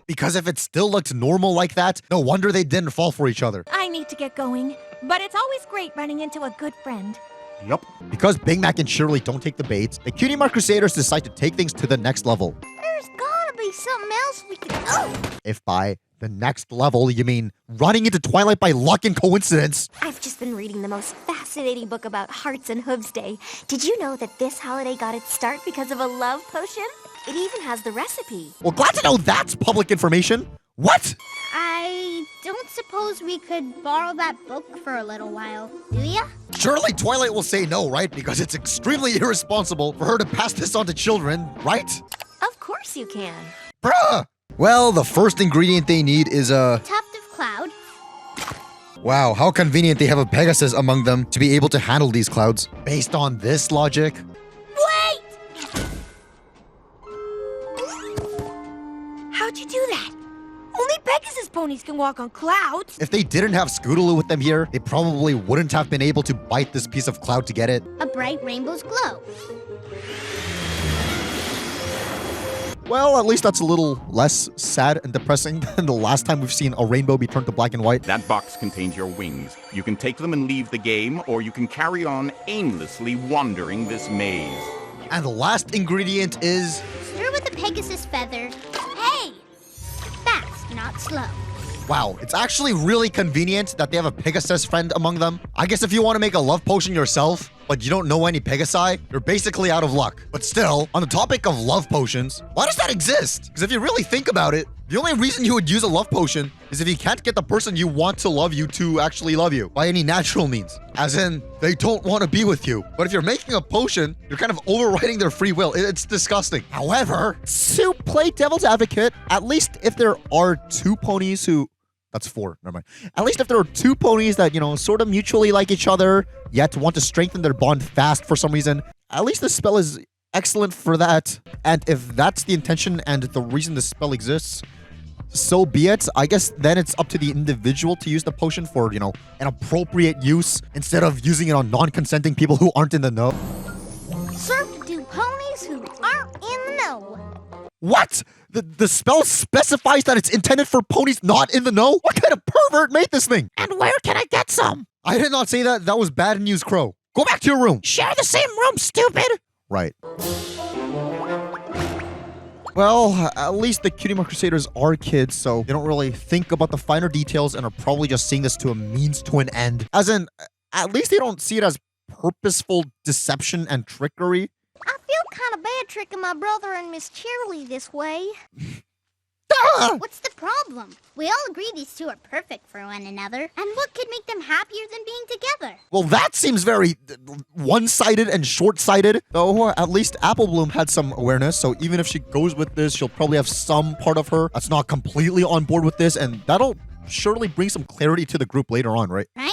Because if it still looked normal like that, no wonder they didn't fall for each other. I need to get going, but it's always great running into a good friend. Yup. Because Big Mac and Shirley don't take the bait, the Cutie Mark Crusaders decide to take things to the next level. There's gotta be something else we can. Oh! If by the next level you mean running into Twilight by luck and coincidence. I've just been reading the most fascinating book about Hearts and Hooves Day. Did you know that this holiday got its start because of a love potion? It even has the recipe. Well, glad to know that's public information. What? I don't suppose we could borrow that book for a little while, do ya? Surely Twilight will say no, right? Because it's extremely irresponsible for her to pass this on to children, right? Of course you can. Bruh! Well, the first ingredient they need is a Tuft of cloud. Wow, how convenient they have a Pegasus among them to be able to handle these clouds. Based on this logic. Wait! How'd you do that? Only Pegasus ponies can walk on clouds. If they didn't have Scootaloo with them here, they probably wouldn't have been able to bite this piece of cloud to get it. A bright rainbow's glow. Well, at least that's a little less sad and depressing than the last time we've seen a rainbow be turned to black and white. That box contains your wings. You can take them and leave the game, or you can carry on aimlessly wandering this maze. And the last ingredient is... Stir with a Pegasus feather. Hey! Fast, not slow. Wow, it's actually really convenient that they have a Pegasus friend among them. I guess if you want to make a love potion yourself, but you don't know any Pegasi, you're basically out of luck. But still, on the topic of love potions, why does that exist? Because if you really think about it, the only reason you would use a love potion is if you can't get the person you want to love you to actually love you by any natural means. As in, they don't want to be with you. But if you're making a potion, you're kind of overriding their free will. It's disgusting. However, to play devil's advocate, at least if there are two ponies who... That's four. Never mind. At least if there are two ponies that, sort of mutually like each other, yet want to strengthen their bond fast for some reason, at least this spell is excellent for that. And if that's the intention and the reason the spell exists, so be it. I guess then it's up to the individual to use the potion for, an appropriate use instead of using it on non-consenting people who aren't in the know. Served to ponies who aren't in the know. What? The spell specifies that it's intended for ponies not in the know? What kind of pervert made this thing? And where can I get some? I did not say that. That was bad news, Crow. Go back to your room. Share the same room, stupid. Right. Well, at least the Cutie Mark Crusaders are kids, so they don't really think about the finer details and are probably just seeing this to a means to an end. As in, at least they don't see it as purposeful deception and trickery. I feel kind of bad tricking my brother and Miss Cheerly this way. What's the problem? We all agree these two are perfect for one another. And what could make them happier than being together? Well, that seems very one-sided and short-sighted. Though, at least Apple Bloom had some awareness, so even if she goes with this, she'll probably have some part of her that's not completely on board with this, and that'll surely bring some clarity to the group later on, right? Right?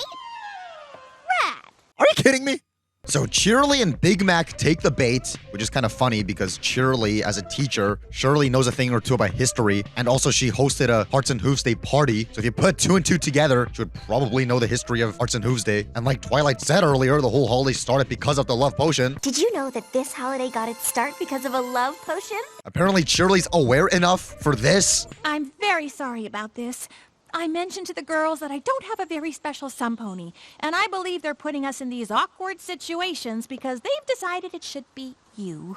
Are you kidding me? So Cheerly and Big Mac take the bait, which is kind of funny because Cheerly, as a teacher, surely knows a thing or two about history, and also she hosted a Hearts and Hooves Day party, so if you put two and two together, she would probably know the history of Hearts and Hooves Day. And like Twilight said earlier, the whole holiday started because of the love potion. Did you know that this holiday got its start because of a love potion? Apparently Cheerly's aware enough for this. I'm very sorry about this. I mentioned to the girls that I don't have a very special sun pony, and I believe they're putting us in these awkward situations because they've decided it should be you.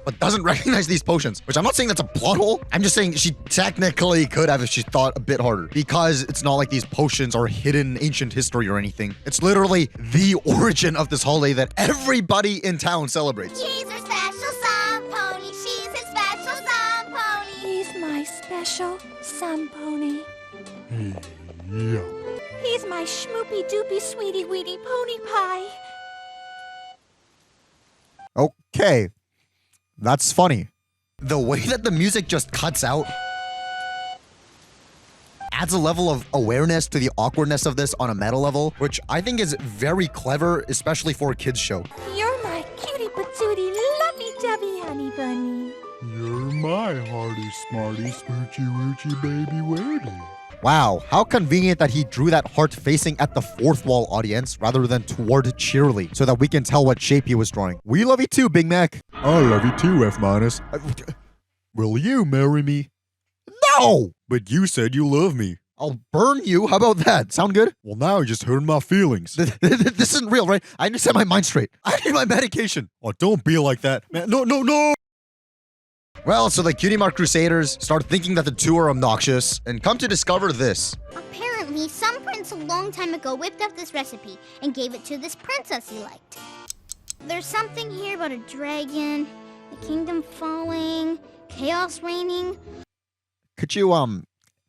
but doesn't recognize these potions, which I'm not saying that's a plot hole. I'm just saying she technically could have if she thought a bit harder, because it's not like these potions are hidden ancient history or anything. It's literally the origin of this holiday that everybody in town celebrates. She's her special sun pony. She's his special sun pony. He's my special sun pony. Yeah. He's my schmoopy doopy sweetie weetie pony pie. Okay, that's funny. The way that the music just cuts out adds a level of awareness to the awkwardness of this on a meta level, which I think is very clever, especially for a kids show. You're my cutie patootie lovey-dovey honey bunny. You're my hearty smarty smoochy woochy baby wadey. Wow, how convenient that he drew that heart facing at the fourth wall audience rather than toward Cheerly, so that we can tell what shape he was drawing. We love you too, Big Mac. I love you too, F-. Will you marry me? No! But you said you love me. I'll burn you. How about that? Sound good? Well, now you just hurt my feelings. This isn't real, right? I need to set my mind straight. I need my medication. Oh, don't be like that, man. No! Well, so the Cutie Mark Crusaders start thinking that the two are obnoxious and come to discover this. Apparently, some prince a long time ago whipped up this recipe and gave it to this princess he liked. There's something here about a dragon, the kingdom falling, chaos reigning. Could you,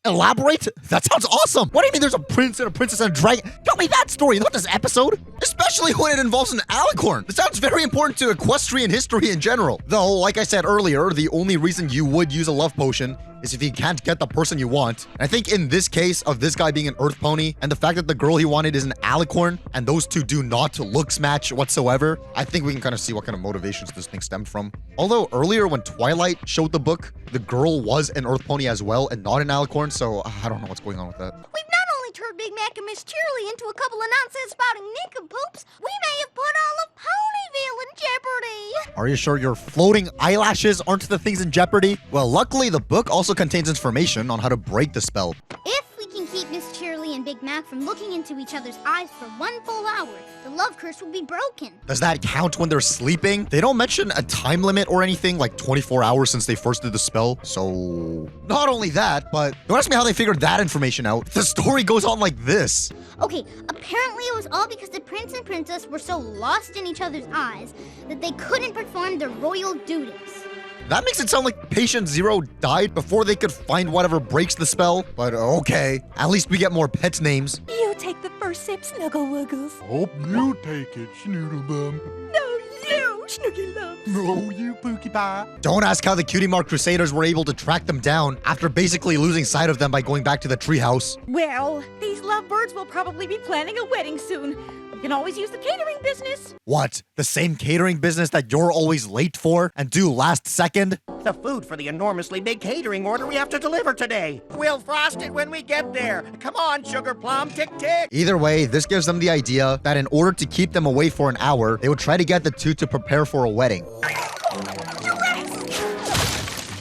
elaborate? That sounds awesome. What do you mean there's a prince and a princess and a dragon? Tell me that story, not this episode. Especially when it involves an alicorn. It sounds very important to equestrian history in general. Though, like I said earlier, the only reason you would use a love potion is if you can't get the person you want. And I think in this case of this guy being an earth pony and the fact that the girl he wanted is an alicorn and those two do not looks match whatsoever, I think we can kind of see what kind of motivations this thing stemmed from. Although earlier when Twilight showed the book, the girl was an earth pony as well and not an alicorn, so I don't know what's going on with that. We've not only turned Big Mac and Miss Cheerly into a couple of nonsense-spouting nincompoops, we may have put all of Ponyville in jeopardy. Are you sure your floating eyelashes aren't the things in jeopardy? Well, luckily the book also contains information on how to break the spell. If we can keep Miss Cheerly and Big Mac from looking into each other's eyes for 1 full hour, the love curse will be broken. Does that count when they're sleeping? They don't mention a time limit or anything, like 24 hours since they first did the spell. So, not only that, but don't ask me how they figured that information out. The story goes on like this. Okay, apparently it was all because the prince and princess were so lost in each other's eyes that they couldn't perform their royal duties. That makes it sound like Patient Zero died before they could find whatever breaks the spell. But okay, at least we get more pet names. You take the first sip, Snuggle Wuggles. Hope you take it, Snoodle Bum. No, you, Snooky Lumps. No, you Pookie Pie. Don't ask how the Cutie Mark Crusaders were able to track them down after basically losing sight of them by going back to the treehouse. Well, these lovebirds will probably be planning a wedding soon. We can always use the catering business. What? The same catering business that you're always late for and do last second? The food for the enormously big catering order we have to deliver today. We'll frost it when we get there. Come on, Sugar Plum, tick tick. Either way, this gives them the idea that in order to keep them away for an hour, they would try to get the two to prepare for a wedding.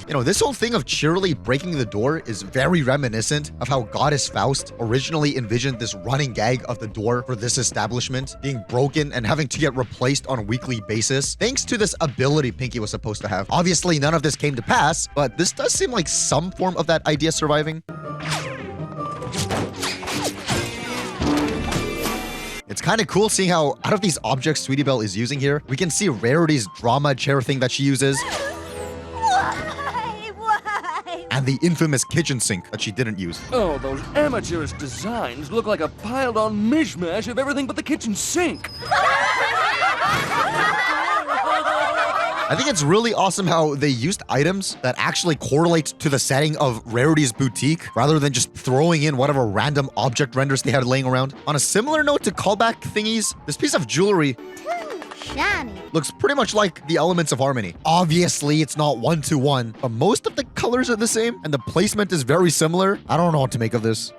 You know, this whole thing of Cheerly breaking the door is very reminiscent of how Goddess Faust originally envisioned this running gag of the door for this establishment being broken and having to get replaced on a weekly basis, thanks to this ability Pinky was supposed to have. Obviously, none of this came to pass, but this does seem like some form of that idea surviving. It's kind of cool seeing how, out of these objects Sweetie Belle is using here, we can see Rarity's drama chair thing that she uses. And the infamous kitchen sink that she didn't use. Oh, those amateurish designs look like a piled-on mishmash of everything but the kitchen sink. I think it's really awesome how they used items that actually correlate to the setting of Rarity's boutique, rather than just throwing in whatever random object renders they had laying around. On a similar note to callback thingies, this piece of jewelry shiny looks pretty much like the elements of Harmony. Obviously, it's not one-to-one, but most of the colors are the same, and the placement is very similar. I don't know what to make of this.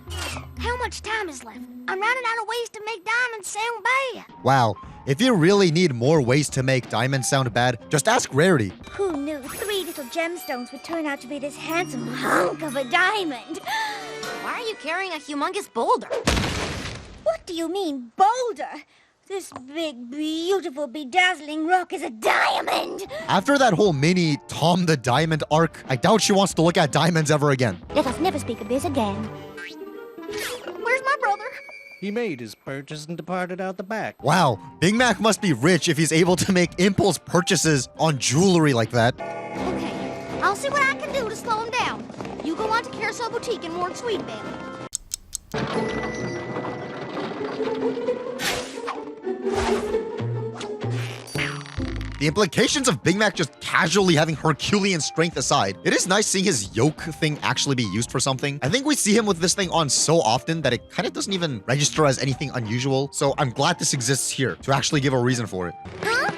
How much time is left? I'm running out of ways to make diamonds sound bad. Wow, if you really need more ways to make diamonds sound bad, just ask Rarity. Who knew 3 little gemstones would turn out to be this handsome hunk of a diamond? Why are you carrying a humongous boulder? What do you mean, boulder? This big, beautiful, bedazzling rock is a diamond! After that whole mini Tom the Diamond arc, I doubt she wants to look at diamonds ever again. Let us never speak of this again. Where's my brother? He made his purchase and departed out the back. Wow, Big Mac must be rich if he's able to make impulse purchases on jewelry like that. Okay, I'll see what I can do to slow him down. You go on to Carousel Boutique and warn Sweet Baby. The implications of Big Mac just casually having Herculean strength aside, it is nice seeing his yoke thing actually be used for something. I think we see him with this thing on so often that it kind of doesn't even register as anything unusual. So I'm glad this exists here to actually give a reason for it. Huh?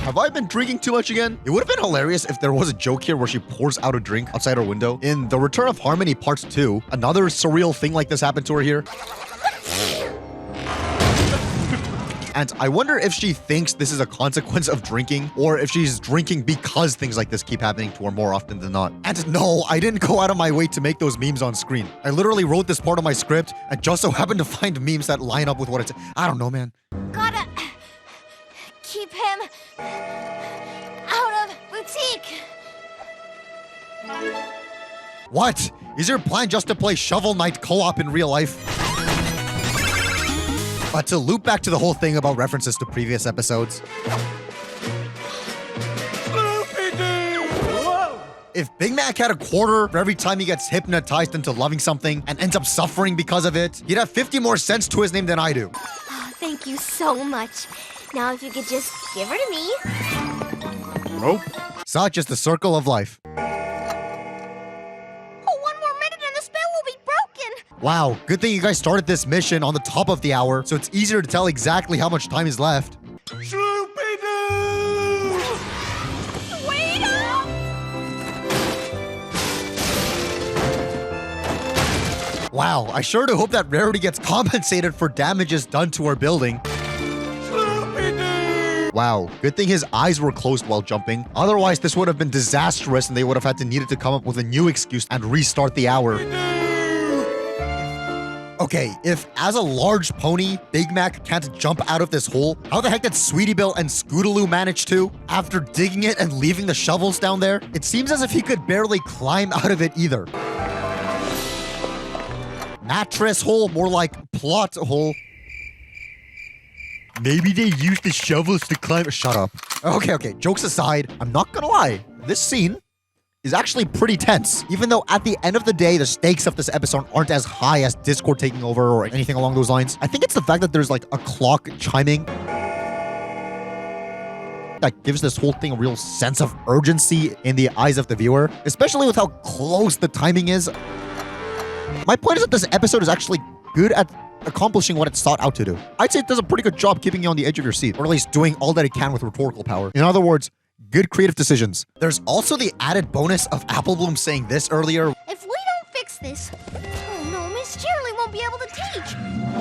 Have I been drinking too much again? It would have been hilarious if there was a joke here where she pours out a drink outside her window. In The Return of Harmony Part 2, another surreal thing like this happened to her here. And I wonder if she thinks this is a consequence of drinking, or if she's drinking because things like this keep happening to her more often than not. And no, I didn't go out of my way to make those memes on screen. I literally wrote this part of my script and just so happened to find memes that line up with what it's... I don't know, man. Gotta keep him out of boutique. What? Is your plan just to play Shovel Knight co-op in real life? But to loop back to the whole thing about references to previous episodes. If Big Mac had a quarter for every time he gets hypnotized into loving something and ends up suffering because of it, he'd have 50 more cents to his name than I do. Oh, thank you so much. Now if you could just give her to me. Nope. Such is the circle of life. Wow, good thing you guys started this mission on the top of the hour, so it's easier to tell exactly how much time is left. Wow, I sure do hope that Rarity gets compensated for damages done to her building. Wow, good thing his eyes were closed while jumping. Otherwise, this would have been disastrous and they would have had to needed to come up with a new excuse and restart the hour. Okay, if as a large pony, Big Mac can't jump out of this hole, how the heck did Sweetie Belle and Scootaloo manage to? After digging it and leaving the shovels down there, it seems as if he could barely climb out of it either. Mattress hole, more like plot hole. Maybe they used the shovels to climb. Shut up. Okay, jokes aside, I'm not gonna lie. This scene is actually pretty tense, even though at the end of the day, the stakes of this episode aren't as high as Discord taking over or anything along those lines. I think it's the fact that there's like a clock chiming that gives this whole thing a real sense of urgency in the eyes of the viewer, especially with how close the timing is. My point is that this episode is actually good at accomplishing what it sought out to do. I'd say it does a pretty good job keeping you on the edge of your seat, or at least doing all that it can with rhetorical power. In other words, good creative decisions. There's also the added bonus of Apple Bloom saying this earlier. If we don't fix this, oh no, Miss Shirley won't be able to teach.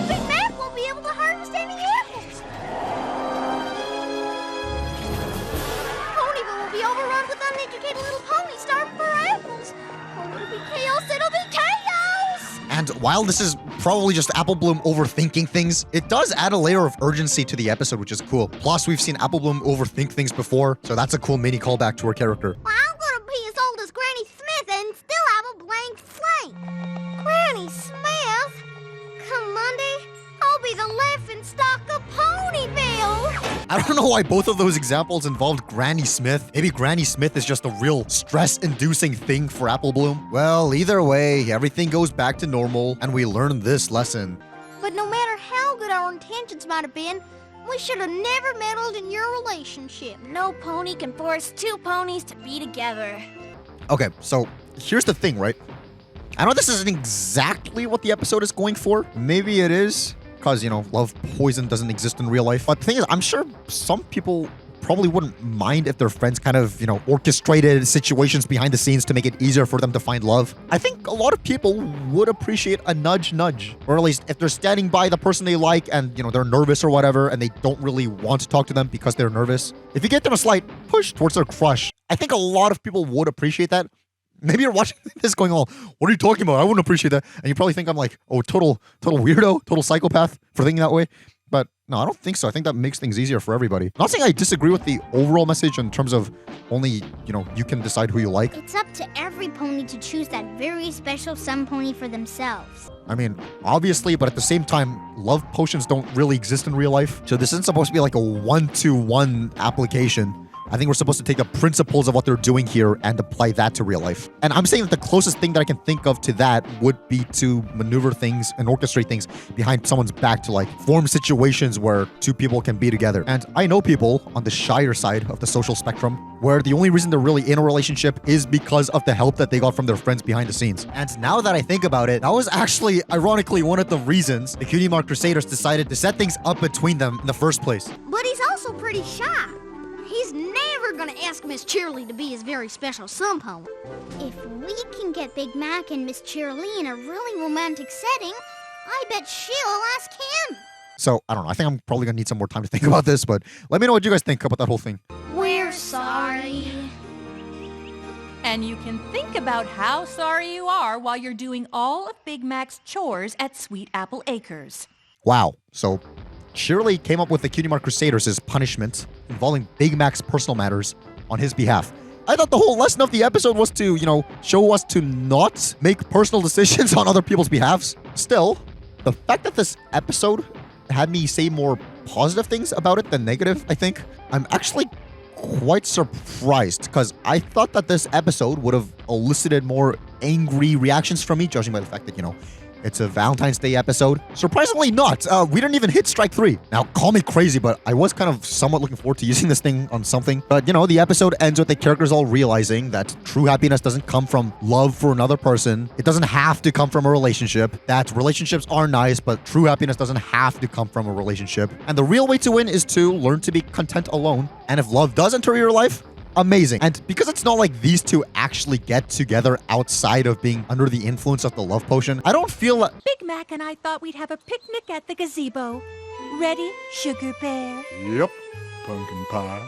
Big Mac won't be able to harvest any apples. Ponyville will be overrun with uneducated little ponies starving for apples. Oh, it'll be chaos, it'll be chaos! And while this is probably just Apple Bloom overthinking things, it does add a layer of urgency to the episode, which is cool. Plus, we've seen Apple Bloom overthink things before, so that's a cool mini callback to her character. Well, I'm gonna be as old as Granny Smith and still have a blank slate. Granny Smith? Come Monday, I'll be the laughing stock of Ponyville. I don't know why both of those examples involved Granny Smith. Maybe Granny Smith is just a real stress-inducing thing for Apple Bloom. Well, either way, everything goes back to normal, and we learn this lesson. But no matter how good our intentions might have been, we should have never meddled in your relationship. No pony can force two ponies to be together. Okay, so here's the thing, right? I know this isn't exactly what the episode is going for. Maybe it is, because, you know, love poison doesn't exist in real life. But the thing is, I'm sure some people probably wouldn't mind if their friends kind of, you know, orchestrated situations behind the scenes to make it easier for them to find love. I think a lot of people would appreciate a nudge, or at least if they're standing by the person they like and, you know, they're nervous or whatever and they don't really want to talk to them because they're nervous. If you get them a slight push towards their crush, I think a lot of people would appreciate that. Maybe you're watching this going, "Oh, what are you talking about? I wouldn't appreciate that." And you probably think I'm like, "Oh, total weirdo, total psychopath for thinking that way." But no, I don't think so. I think that makes things easier for everybody. Not saying I disagree with the overall message in terms of only, you can decide who you like. It's up to every pony to choose that very special sun pony for themselves. I mean, obviously, but at the same time, love potions don't really exist in real life. So this isn't supposed to be like a one-to-one application. I think we're supposed to take the principles of what they're doing here and apply that to real life. And I'm saying that the closest thing that I can think of to that would be to maneuver things and orchestrate things behind someone's back to like form situations where two people can be together. And I know people on the shyer side of the social spectrum where the only reason they're really in a relationship is because of the help that they got from their friends behind the scenes. And now that I think about it, that was actually, ironically, one of the reasons the Cutie Mark Crusaders decided to set things up between them in the first place. But he's also pretty shy. He's never gonna ask Miss Cheerly to be his very special sun pony. If we can get Big Mac and Miss Cheerly in a really romantic setting, I bet she'll ask him. So, I don't know. I think I'm probably gonna need some more time to think about this, but let me know what you guys think about that whole thing. We're sorry. And you can think about how sorry you are while you're doing all of Big Mac's chores at Sweet Apple Acres. Wow. So, Shirley came up with the Cutie Mark Crusaders as punishment involving Big Mac's personal matters on his behalf. I thought the whole lesson of the episode was to, show us to not make personal decisions on other people's behalves. Still, the fact that this episode had me say more positive things about it than negative, I think, I'm actually quite surprised because I thought that this episode would have elicited more angry reactions from me, judging by the fact that, it's a Valentine's Day episode. Surprisingly not. We didn't even hit strike 3. Now, call me crazy, but I was kind of somewhat looking forward to using this thing on something. But, the episode ends with the characters all realizing that true happiness doesn't come from love for another person. It doesn't have to come from a relationship. That relationships are nice, but true happiness doesn't have to come from a relationship. And the real way to win is to learn to be content alone. And if love does enter your life, amazing. And because it's not like these two actually get together outside of being under the influence of the love potion, I don't feel that... Big Mac and I thought we'd have a picnic at the gazebo. Ready, Sugar Bear? Yep. Pumpkin pie.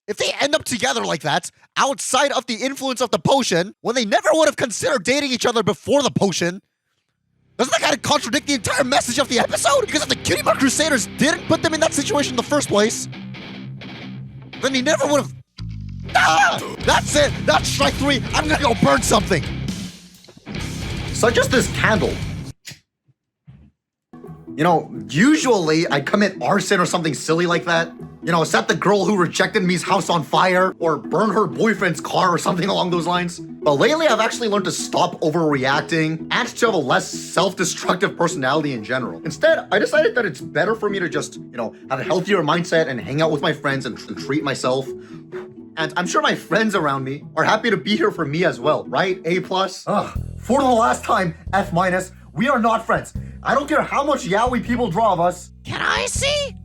If they end up together like that, outside of the influence of the potion, when they never would have considered dating each other before the potion, doesn't that kind of contradict the entire message of the episode? Because if the Cutie Mark Crusaders didn't put them in that situation in the first place, then he never would have... Ah! That's it! That's strike 3! I'm gonna go burn something! Such as this candle. Usually I commit arson or something silly like that. Set the girl who rejected me's house on fire, or burn her boyfriend's car or something along those lines. But lately I've actually learned to stop overreacting and to have a less self-destructive personality in general. Instead, I decided that it's better for me to just, have a healthier mindset and hang out with my friends and treat myself. And I'm sure my friends around me are happy to be here for me as well, right? A+. Ugh, for the last time, F-. We are not friends. I don't care how much yaoi people draw of us. Can I see?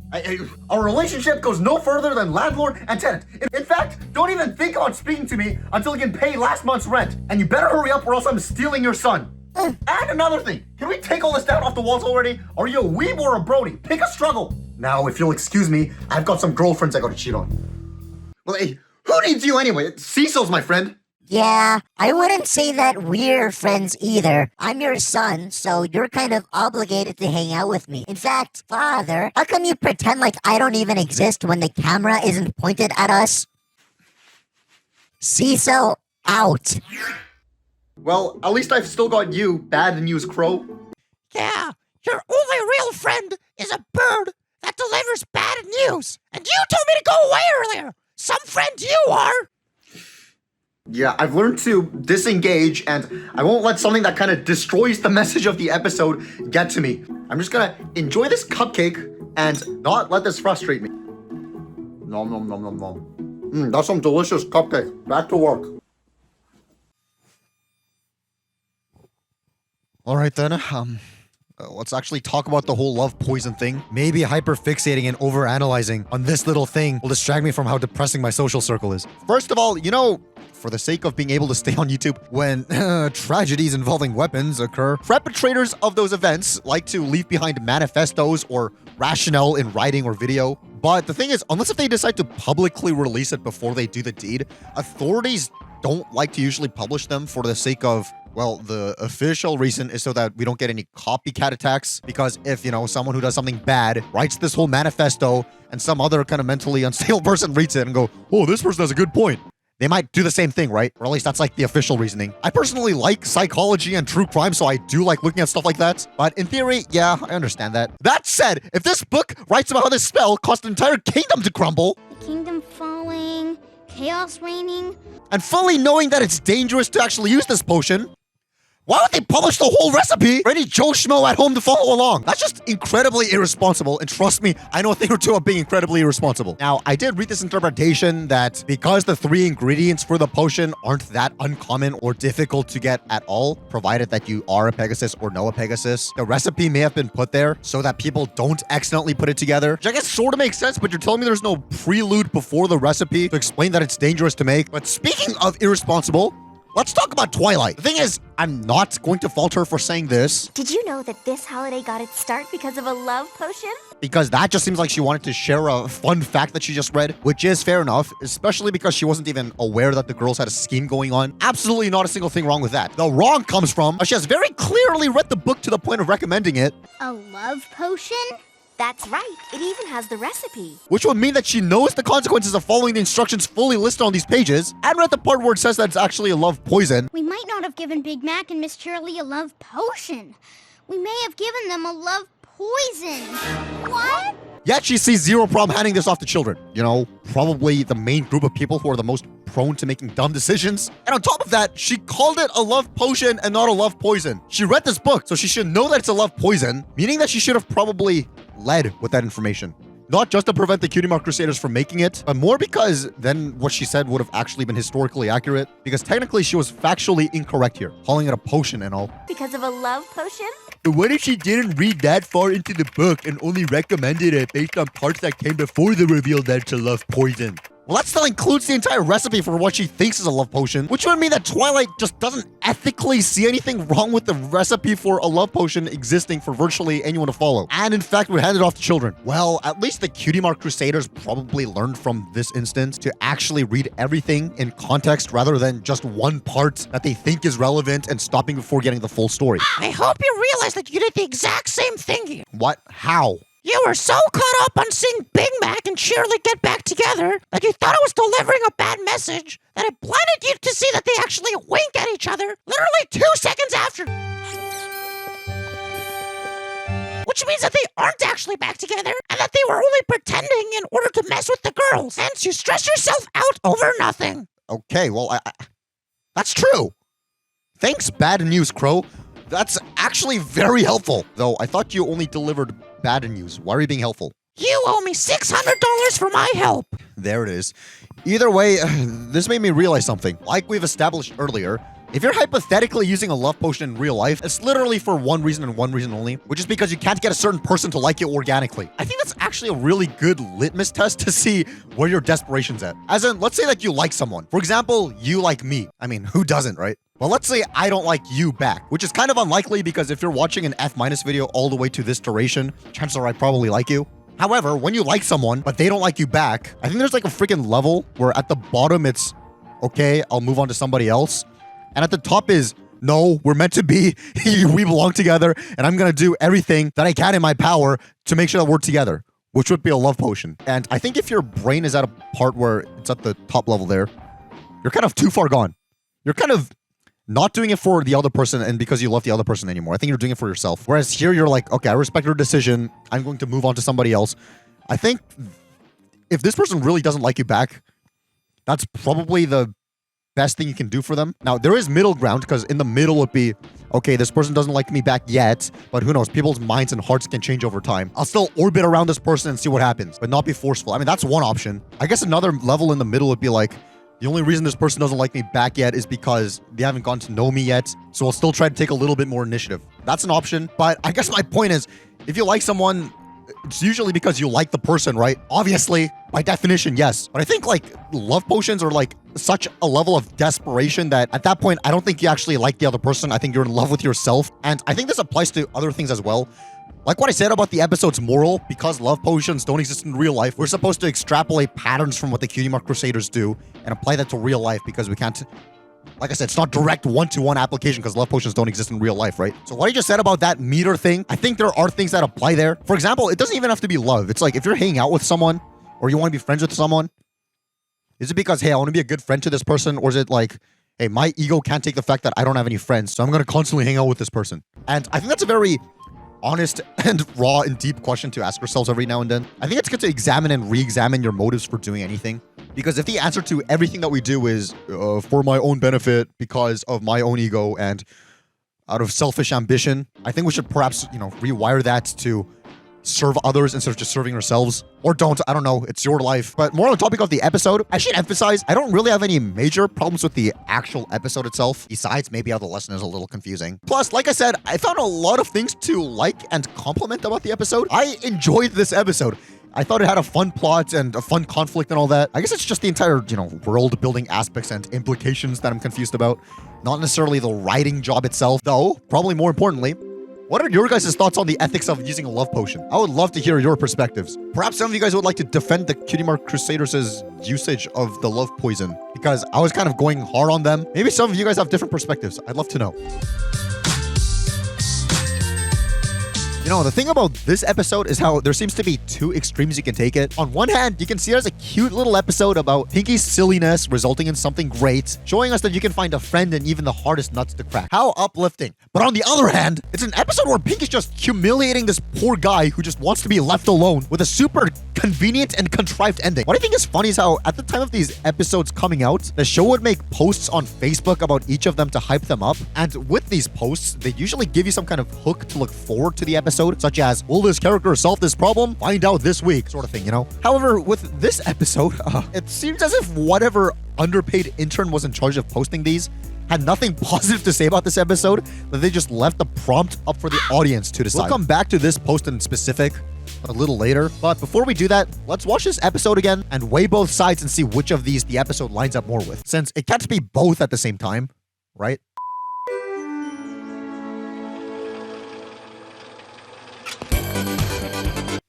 Our relationship goes no further than landlord and tenant. In fact, don't even think about speaking to me until you can pay last month's rent. And you better hurry up or else I'm stealing your son. And another thing, can we take all this down off the walls already? Are you a weeb or a brody? Pick a struggle. Now, if you'll excuse me, I've got some girlfriends I gotta cheat on. Well, hey, who needs you anyway? Cecil's my friend. Yeah, I wouldn't say that we're friends either. I'm your son, so you're kind of obligated to hang out with me. In fact, Father, how come you pretend like I don't even exist when the camera isn't pointed at us? Cecil, out. Well, at least I've still got you, bad news crow. Yeah, your only real friend is a bird that delivers bad news. And you told me to go away earlier. Some friend you are. Yeah, I've learned to disengage, and I won't let something that kind of destroys the message of the episode get to me. I'm just gonna enjoy this cupcake and not let this frustrate me. Nom nom nom nom nom. That's some delicious cupcake. Back to work. All right then, let's actually talk about the whole love poison thing. Maybe hyperfixating and overanalyzing on this little thing will distract me from how depressing my social circle is. First of all, for the sake of being able to stay on YouTube when tragedies involving weapons occur, perpetrators of those events like to leave behind manifestos or rationale in writing or video. But the thing is, unless if they decide to publicly release it before they do the deed, authorities don't like to usually publish them for the sake of, well, the official reason is so that we don't get any copycat attacks. Because if, someone who does something bad writes this whole manifesto and some other kind of mentally unstable person reads it and go, oh, this person has a good point, they might do the same thing, right? Or at least that's like the official reasoning. I personally like psychology and true crime, so I do like looking at stuff like that. But in theory, yeah, I understand that. That said, if this book writes about how this spell caused an entire kingdom to crumble, The kingdom falling, chaos reigning. and fully knowing that it's dangerous to actually use this potion, why would they publish the whole recipe for any Joe Schmo at home to follow along? That's just incredibly irresponsible, and trust me, I know a thing or two of being incredibly irresponsible. Now, I did read this interpretation that because the 3 ingredients for the potion aren't that uncommon or difficult to get at all, provided that you are a Pegasus or know a Pegasus, the recipe may have been put there so that people don't accidentally put it together, which I guess sort of makes sense, but you're telling me there's no prelude before the recipe to explain that it's dangerous to make. But speaking of irresponsible, let's talk about Twilight. The thing is, I'm not going to fault her for saying this, Did you know that this holiday got its start because of a love potion? because that just seems like she wanted to share a fun fact that she just read, which is fair enough, especially because she wasn't even aware that the girls had a scheme going on. Absolutely not a single thing wrong with that. The wrong comes from, she has very clearly read the book to the point of recommending it, A love potion? That's right. It even has the recipe. which would mean that she knows the consequences of following the instructions fully listed on these pages, and read the part where it says that it's actually a love poison. We might not have given Big Mac and Miss Shirley a love potion. We may have given them a love poison. What? Yet she sees zero problem handing this off to children. Probably the main group of people who are the most prone to making dumb decisions. And on top of that, she called it a love potion and not a love poison. She read this book, so she should know that it's a love poison, meaning that she should have probably led with that information. Not just to prevent the Cutie Mark Crusaders from making it, but more because then what she said would have actually been historically accurate, because technically she was factually incorrect here, calling it a potion and all. Because of a love potion? But what if she didn't read that far into the book and only recommended it based on parts that came before the reveal that it's a love poison? Well, that still includes the entire recipe for what she thinks is a love potion, which would mean that Twilight just doesn't ethically see anything wrong with the recipe for a love potion existing for virtually anyone to follow, and in fact would hand it off to children. Well, at least the Cutie Mark Crusaders probably learned from this instance to actually read everything in context rather than just one part that they think is relevant and stopping before getting the full story. I hope you realize that you did the exact same thing here. What? How? You were so caught up on seeing Big Mac and Shirley get back together that you thought it was delivering a bad message, that it blinded you to see that they actually wink at each other literally 2 seconds after. Which means that they aren't actually back together and that they were only pretending in order to mess with the girls. Hence, you stress yourself out over nothing. Okay, well, that's true. Thanks, Bad News Crow. That's actually very helpful. Though I thought you only delivered bad news. Why are you being helpful? You owe me $600 for my help. There it is. Either way, this made me realize something. Like we've established earlier, if you're hypothetically using a love potion in real life, it's literally for one reason and one reason only, which is because you can't get a certain person to like you organically. I think that's actually a really good litmus test to see where your desperation's at. As in, let's say that you like someone. For example, you like me. I mean, who doesn't, right? Well, let's say I don't like you back, which is kind of unlikely because if you're watching an F- video all the way to this duration, chances are I probably like you. However, when you like someone, but they don't like you back, I think there's like a freaking level where at the bottom it's, okay, I'll move on to somebody else. And at the top is, no, we're meant to be, we belong together, and I'm gonna do everything that I can in my power to make sure that we're together, which would be a love potion. And I think if your brain is at a part where it's at the top level there, you're kind of too far gone. You're kind of not doing it for the other person and because you love the other person anymore. I think you're doing it for yourself. Whereas here you're like, okay, I respect your decision. I'm going to move on to somebody else. I think if this person really doesn't like you back, that's probably the best thing you can do for them. Now, there is middle ground because in the middle would be, okay, this person doesn't like me back yet, but who knows? People's minds and hearts can change over time. I'll still orbit around this person and see what happens, but not be forceful. I mean, that's one option. I guess another level in the middle would be like, the only reason this person doesn't like me back yet is because they haven't gotten to know me yet, so I'll still try to take a little bit more initiative. That's an option, but I guess my point is, if you like someone, it's usually because you like the person, right? Obviously, by definition, yes. But I think like love potions are like such a level of desperation that at that point, I don't think you actually like the other person. I think you're in love with yourself. And I think this applies to other things as well. Like what I said about the episode's moral, because love potions don't exist in real life, we're supposed to extrapolate patterns from what the Cutie Mark Crusaders do and apply that to real life because we can't... Like I said, it's not direct one-to-one application because love potions don't exist in real life, right? So what I just said about that meter thing, I think there are things that apply there. For example, it doesn't even have to be love. It's like if you're hanging out with someone or you want to be friends with someone, is it because, hey, I want to be a good friend to this person? Or is it like, hey, my ego can't take the fact that I don't have any friends, so I'm going to constantly hang out with this person? And I think that's a very honest and raw and deep question to ask ourselves every now and then. I think it's good to examine and re-examine your motives for doing anything. Because if the answer to everything that we do is for my own benefit, because of my own ego, and out of selfish ambition, I think we should perhaps, rewire that to serve others instead of just serving ourselves. Or don't, I don't know, it's your life. But more on the topic of the episode, I should emphasize, I don't really have any major problems with the actual episode itself, besides maybe how the lesson is a little confusing. Plus, like I said, I found a lot of things to like and compliment about the episode. I enjoyed this episode. I thought it had a fun plot and a fun conflict and all that. I guess it's just the entire, world building aspects and implications that I'm confused about. Not necessarily the writing job itself, though, probably more importantly. What are your guys' thoughts on the ethics of using a love potion? I would love to hear your perspectives. Perhaps some of you guys would like to defend the Cutie Mark Crusaders' usage of the love poison, because I was kind of going hard on them. Maybe some of you guys have different perspectives. I'd love to know. The thing about this episode is how there seems to be two extremes you can take it. On one hand, you can see it as a cute little episode about Pinky's silliness resulting in something great, showing us that you can find a friend in even the hardest nuts to crack. How uplifting. But on the other hand, it's an episode where Pinky's just humiliating this poor guy who just wants to be left alone with a super convenient and contrived ending. What I think is funny is how at the time of these episodes coming out, the show would make posts on Facebook about each of them to hype them up. And with these posts, they usually give you some kind of hook to look forward to the episode, such as, will this character solve this problem? Find out this week, sort of thing, However, with this episode, it seems as if whatever underpaid intern was in charge of posting these had nothing positive to say about this episode, that they just left the prompt up for the audience to decide. We'll come back to this post in specific a little later, but before we do that, let's watch this episode again and weigh both sides and see which of these the episode lines up more with, since it can't be both at the same time, right?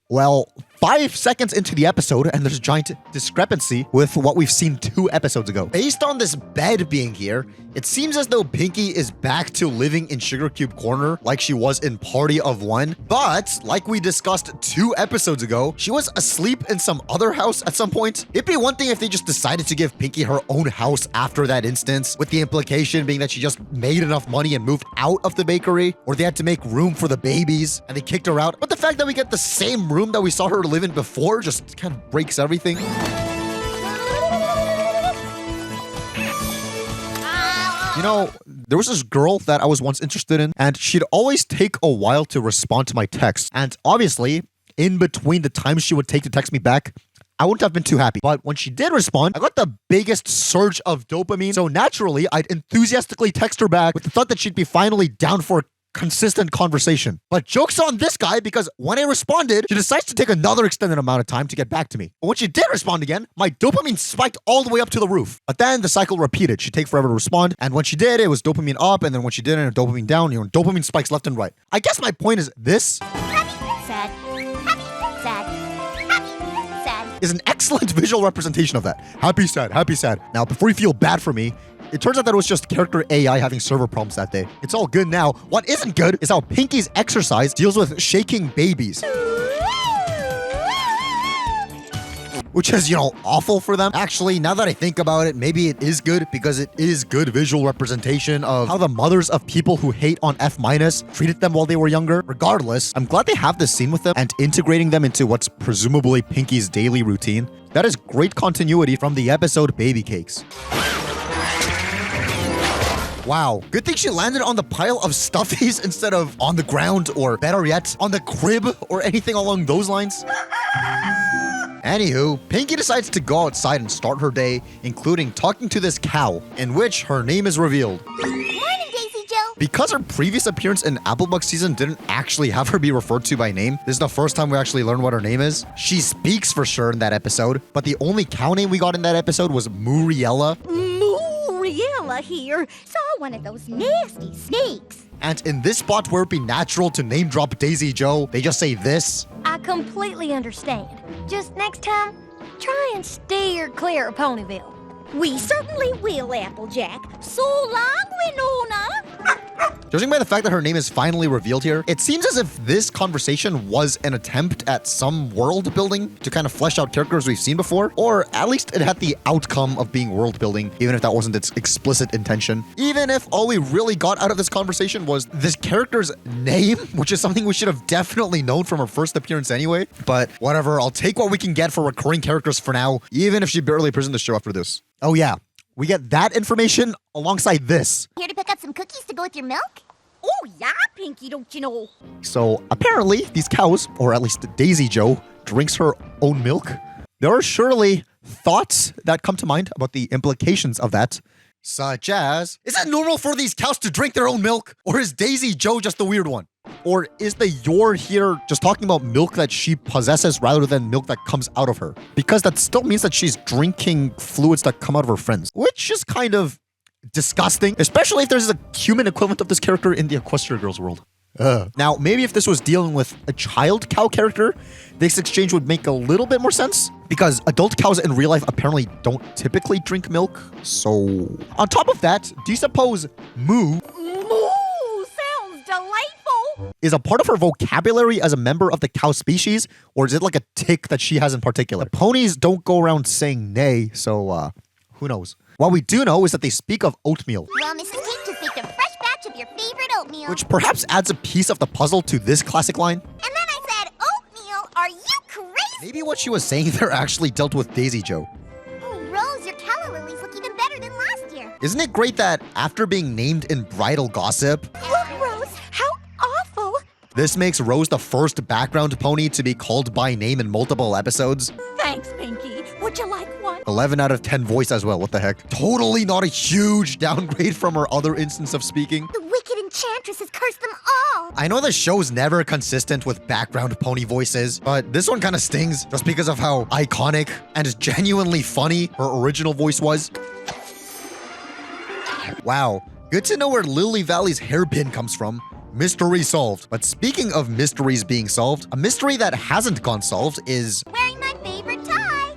Well, 5 seconds into the episode, and there's a giant discrepancy with what we've seen 2 episodes ago. Based on this bed being here, it seems as though Pinky is back to living in Sugar Cube Corner like she was in Party of One. But, like we discussed 2 episodes ago, she was asleep in some other house at some point. It'd be one thing if they just decided to give Pinky her own house after that instance, with the implication being that she just made enough money and moved out of the bakery, or they had to make room for the babies and they kicked her out. But the fact that we get the same room that we saw her live in before just kind of breaks everything. There was this girl that I was once interested in, and she'd always take a while to respond to my texts. And obviously, in between the times she would take to text me back, I wouldn't have been too happy. But when she did respond, I got the biggest surge of dopamine. So naturally, I'd enthusiastically text her back with the thought that she'd be finally down for a consistent conversation. But joke's on this guy, because when I responded, she decides to take another extended amount of time to get back to me. But when she did respond again, my dopamine spiked all the way up to the roof. But then the cycle repeated. She'd take forever to respond, and when she did, it was dopamine up, and then when she didn't, dopamine down. Dopamine spikes left and right. I guess my point is this. Sad. Happy, sad. Happy, sad. Is an excellent visual representation of that. Happy, sad, happy, sad. Now, before you feel bad for me, it turns out that it was just character AI having server problems that day. It's all good now. What isn't good is how Pinky's exercise deals with shaking babies. Which is, awful for them. Actually, now that I think about it, maybe it is good, because it is good visual representation of how the mothers of people who hate on F- treated them while they were younger. Regardless, I'm glad they have this scene with them and integrating them into what's presumably Pinky's daily routine. That is great continuity from the episode Baby Cakes. Wow, good thing she landed on the pile of stuffies instead of on the ground, or better yet, on the crib or anything along those lines. Anywho, Pinky decides to go outside and start her day, including talking to this cow, in which her name is revealed. Morning, Daisy Joe. Because her previous appearance in Applebug season didn't actually have her be referred to by name, this is the first time we actually learn what her name is. She speaks for sure in that episode, but the only cow name we got in that episode was Muriella. Muriella here saw one of those nasty snakes. And in this spot where it'd be natural to name drop Daisy Joe, they just say this. I completely understand. Just next time, try and steer clear of Ponyville. We certainly will, Applejack. So long, Winona. Judging by the fact that her name is finally revealed here, it seems as if this conversation was an attempt at some world building to kind of flesh out characters we've seen before, or at least it had the outcome of being world building, even if that wasn't its explicit intention. Even if all we really got out of this conversation was this character's name, which is something we should have definitely known from her first appearance anyway. But whatever, I'll take what we can get for recurring characters for now, even if she barely appears in the show after this. Oh yeah, we get that information alongside this. Here to pick up some cookies to go with your milk? Oh, yeah, Pinky, don't you know? So apparently these cows, or at least Daisy Joe, drinks her own milk. There are surely thoughts that come to mind about the implications of that, such as, is it normal for these cows to drink their own milk? Or is Daisy Joe just the weird one? Or is the "you're" here just talking about milk that she possesses rather than milk that comes out of her? Because that still means that she's drinking fluids that come out of her friends, which is kind of disgusting, especially if there's a human equivalent of this character in the Equestria Girls world. Now, maybe if this was dealing with a child cow character, this exchange would make a little bit more sense, because adult cows in real life apparently don't typically drink milk. So, on top of that, do you suppose moo Sounds delightful. is a part of her vocabulary as a member of the cow species, or is it like a tick that she has in particular? The ponies don't go around saying nay, so who knows? What we do know is that they speak of oatmeal, Well, Mrs. King just baked a fresh batch of your favorite oatmeal. which perhaps adds a piece of the puzzle to this classic line. And then I said, oatmeal? Are you crazy? Maybe what she was saying there actually dealt with Daisy Joe. Oh, Rose, your calla lilies look even better than last year. Isn't it great that after being named in bridal gossip, Look, Rose, how awful. this makes Rose the first background pony to be called by name in multiple episodes? Thanks, Pinky. Would you like one? 11 out of 10 voice as well, what the heck? Totally not a huge downgrade from her other instance of speaking. The wicked enchantress has cursed them all. I know the show's never consistent with background pony voices, but this one kind of stings just because of how iconic and genuinely funny her original voice was. Wow, good to know where Lily Valley's hairpin comes from. Mystery solved. But speaking of mysteries being solved, a mystery that hasn't gone solved is Wearing my favorite tie.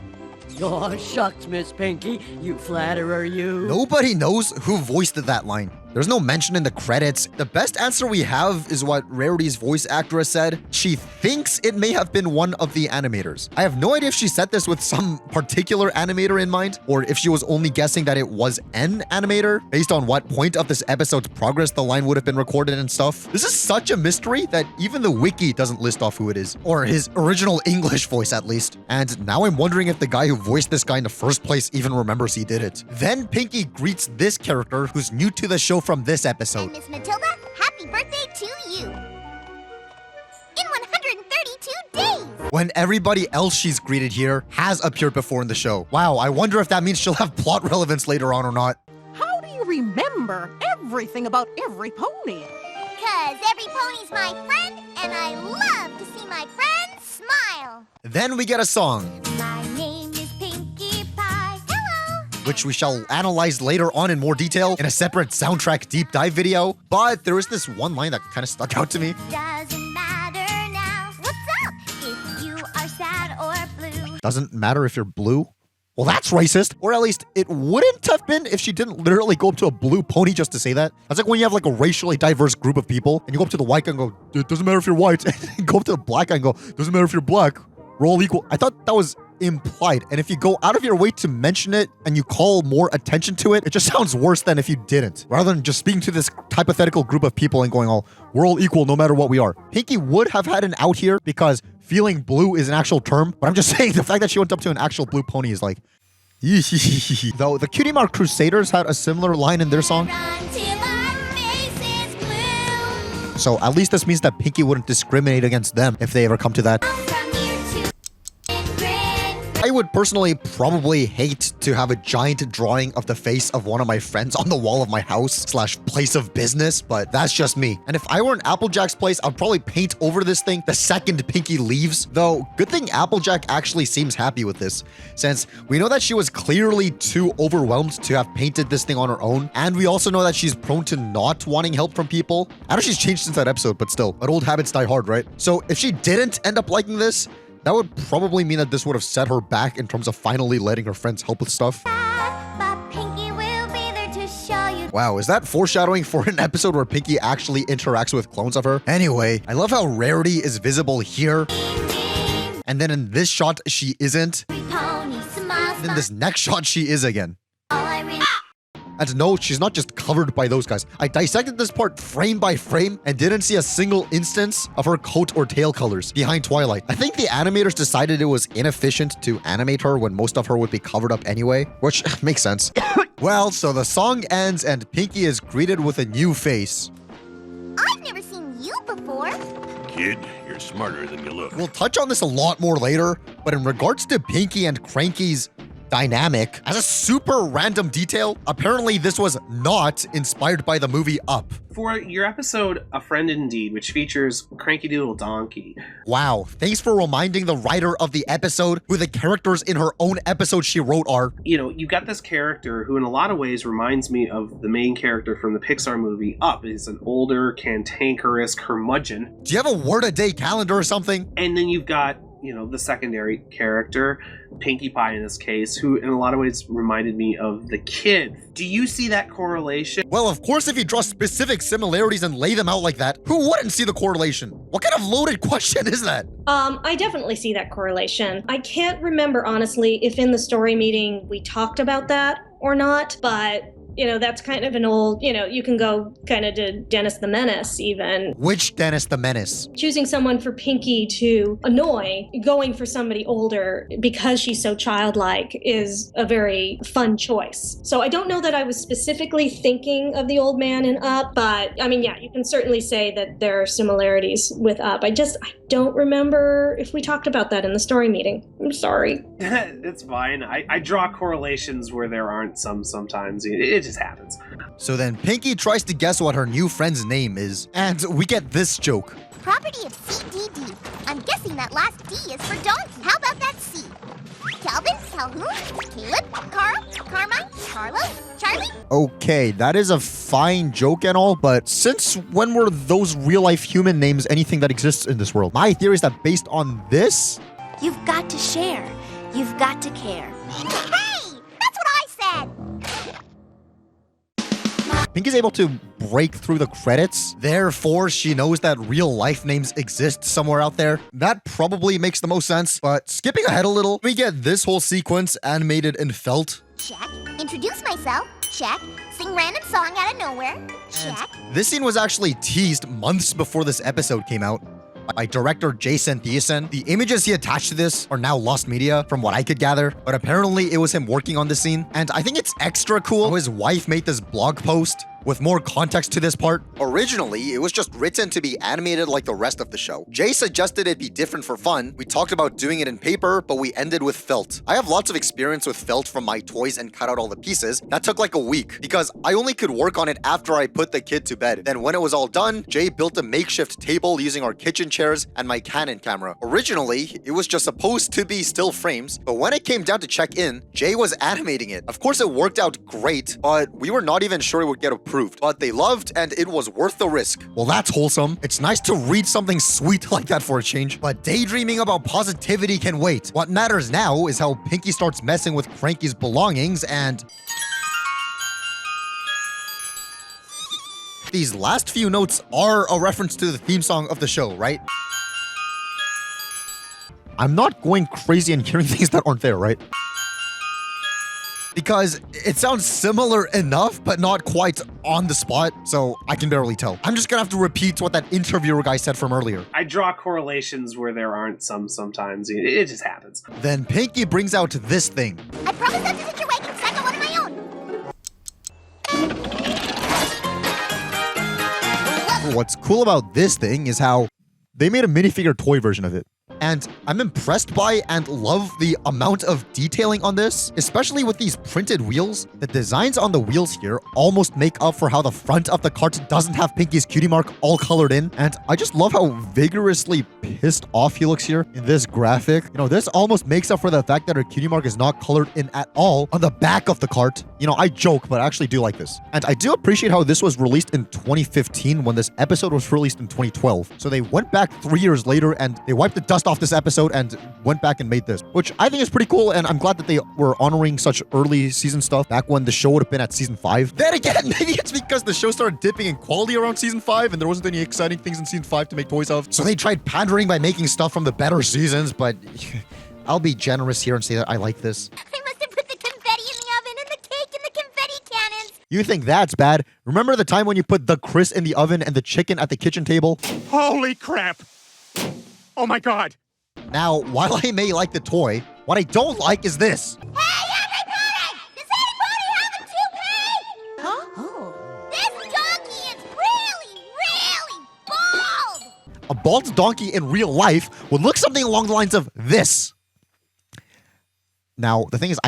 Oh, shucks, Miss Pinky. You flatterer, you. nobody knows who voiced that line. There's no mention in the credits. The best answer we have is what Rarity's voice actress said. She thinks it may have been one of the animators. I have no idea if she said this with some particular animator in mind, or if she was only guessing that it was an animator based on what point of this episode's progress the line would have been recorded and stuff. This is such a mystery that even the wiki doesn't list off who it is, or his original English voice at least. And now I'm wondering if the guy who voiced this guy in the first place even remembers he did it. Then Pinky greets this character who's new to the show from this episode. Miss Matilda, happy birthday to you. In 132 days. When everybody else she's greeted here has appeared before in the show. Wow, I wonder if that means she'll have plot relevance later on or not. How do you remember everything about every pony? 'Cause every pony's my friend, and I love to see my friends smile. Then we get a song, My name is Pinkie Pie. Hello. which we shall analyze later on in more detail in a separate soundtrack deep dive video. But there is this one line that kind of stuck out to me. Doesn't matter now. What's up? If you are sad or blue. Doesn't matter if you're blue. Well, that's racist. Or at least it wouldn't have been if she didn't literally go up to a blue pony just to say that. That's like when you have like a racially diverse group of people and you go up to the white guy and go, it doesn't matter if you're white. And go up to the black guy and go, doesn't matter if you're black. We're all equal. I thought that was implied. And if you go out of your way to mention it and you call more attention to it, it just sounds worse than if you didn't. Rather than just speaking to this hypothetical group of people and going, we're all equal no matter what we are. Pinky would have had an out here because feeling blue is an actual term. But I'm just saying the fact that she went up to an actual blue pony is like, though the Cutie Mark Crusaders had a similar line in their song. So at least this means that Pinky wouldn't discriminate against them if they ever come to that. I would personally probably hate to have a giant drawing of the face of one of my friends on the wall of my house / place of business, but that's just me. And if I were in Applejack's place, I'd probably paint over this thing the second Pinky leaves. Though, good thing Applejack actually seems happy with this, since we know that she was clearly too overwhelmed to have painted this thing on her own, and we also know that she's prone to not wanting help from people. I know she's changed since that episode, but still, but old habits die hard, right? So if she didn't end up liking this, that would probably mean that this would have set her back in terms of finally letting her friends help with stuff. Pinky will be there to show you. Wow, is that foreshadowing for an episode where Pinky actually interacts with clones of her? Anyway, I love how Rarity is visible here. And then in this shot, she isn't. And in this next shot, she is again. And no, she's not just covered by those guys. I dissected this part frame by frame and didn't see a single instance of her coat or tail colors behind Twilight. I think the animators decided it was inefficient to animate her when most of her would be covered up anyway, which makes sense. Well, so the song ends and Pinky is greeted with a new face. I've never seen you before. Kid, you're smarter than you look. We'll touch on this a lot more later, but in regards to Pinky and Cranky's dynamic, as a super random detail, apparently this was not inspired by the movie Up. For your episode, A Friend Indeed, which features Cranky Doodle Donkey. Wow, thanks for reminding the writer of the episode who the characters in her own episode she wrote are. You know, you've got this character who in a lot of ways reminds me of the main character from the Pixar movie Up. He's an older, cantankerous curmudgeon. Do you have a word-a-day calendar or something? And then you've got, you know, the secondary character, Pinkie Pie in this case, who in a lot of ways reminded me of the kid. Do you see that correlation? Well, of course, if you draw specific similarities and lay them out like that, who wouldn't see the correlation? What kind of loaded question is that? I definitely see that correlation. I can't remember, honestly, if in the story meeting we talked about that or not, but you know, that's kind of an old, you know, you can go kind of to Dennis the Menace even. Which Dennis the Menace? Choosing someone for Pinky to annoy, going for somebody older because she's so childlike is a very fun choice. So I don't know that I was specifically thinking of the old man in Up, but I mean, yeah, you can certainly say that there are similarities with Up. I don't remember if we talked about that in the story meeting. I'm sorry. It's fine. I draw correlations where there aren't some sometimes. It just happens. So then Pinky tries to guess what her new friend's name is, and we get this joke. Property of CDD. I'm guessing that last D is for donkey. How about that C? Calvin, Calhoun, Caleb, Carl, Carmine, Carlos, Charlie? Okay, that is a fine joke and all, but since when were those real-life human names anything that exists in this world? My theory is that based on this... You've got to share. You've got to care. Hey! That's what I said! Pinky's able to break through the credits, therefore she knows that real life names exist somewhere out there. That probably makes the most sense, but skipping ahead a little, we get this whole sequence animated in felt. Check. Introduce myself. Check. Sing random song out of nowhere. Check. This scene was actually teased months before this episode came out by director Jason Thiessen. The images he attached to this are now lost media from what I could gather, but apparently it was him working on the scene. And I think it's extra cool how his wife made this blog post with more context to this part. Originally, it was just written to be animated like the rest of the show. Jay suggested it be different for fun. We talked about doing it in paper, but we ended with felt. I have lots of experience with felt from my toys and cut out all the pieces. That took like a week because I only could work on it after I put the kid to bed. Then when it was all done, Jay built a makeshift table using our kitchen chairs and my Canon camera. Originally, it was just supposed to be still frames, but when it came down to check in, Jay was animating it. Of course, it worked out great, but we were not even sure it would get approved. But they loved and it was worth the risk. Well, that's wholesome. It's nice to read something sweet like that for a change. But daydreaming about positivity can wait. What matters now is how Pinky starts messing with Cranky's belongings and... These last few notes are a reference to the theme song of the show, right? I'm not going crazy and hearing things that aren't there, right? Because it sounds similar enough, but not quite on the spot, so I can barely tell. I'm just gonna have to repeat what that interviewer guy said from earlier. I draw correlations where there aren't some sometimes. It just happens. Then Pinky brings out this thing. I promise not to take your wagon, I got one of my own. What's cool about this thing is how they made a minifigure toy version of it. And I'm impressed by and love the amount of detailing on this, especially with these printed wheels. The designs on the wheels here almost make up for how the front of the cart doesn't have Pinky's cutie mark all colored in. And I just love how vigorously pissed off he looks here in this graphic. You know, this almost makes up for the fact that her cutie mark is not colored in at all on the back of the cart. You know, I joke, but I actually do like this. And I do appreciate how this was released in 2015 when this episode was released in 2012. So they went back 3 years later and they wiped the dust off this episode and went back and made this, which I think is pretty cool. And I'm glad that they were honoring such early season stuff back when the show would have been at season 5. Then again, maybe it's because the show started dipping in quality around season 5 and there wasn't any exciting things in season 5 to make toys of. So they tried pandering by making stuff from the better seasons, but I'll be generous here and say that I like this. I must have put the confetti in the oven and the cake in the confetti cannons. You think that's bad? Remember the time when you put the Chris in the oven and the chicken at the kitchen table? Holy crap! Oh my god! Now, while I may like the toy, what I don't like is this. Hey, everybody! Does anybody have a toupee? Huh? Oh. This donkey is really, really bald! A bald donkey in real life would look something along the lines of this. Now, the thing is,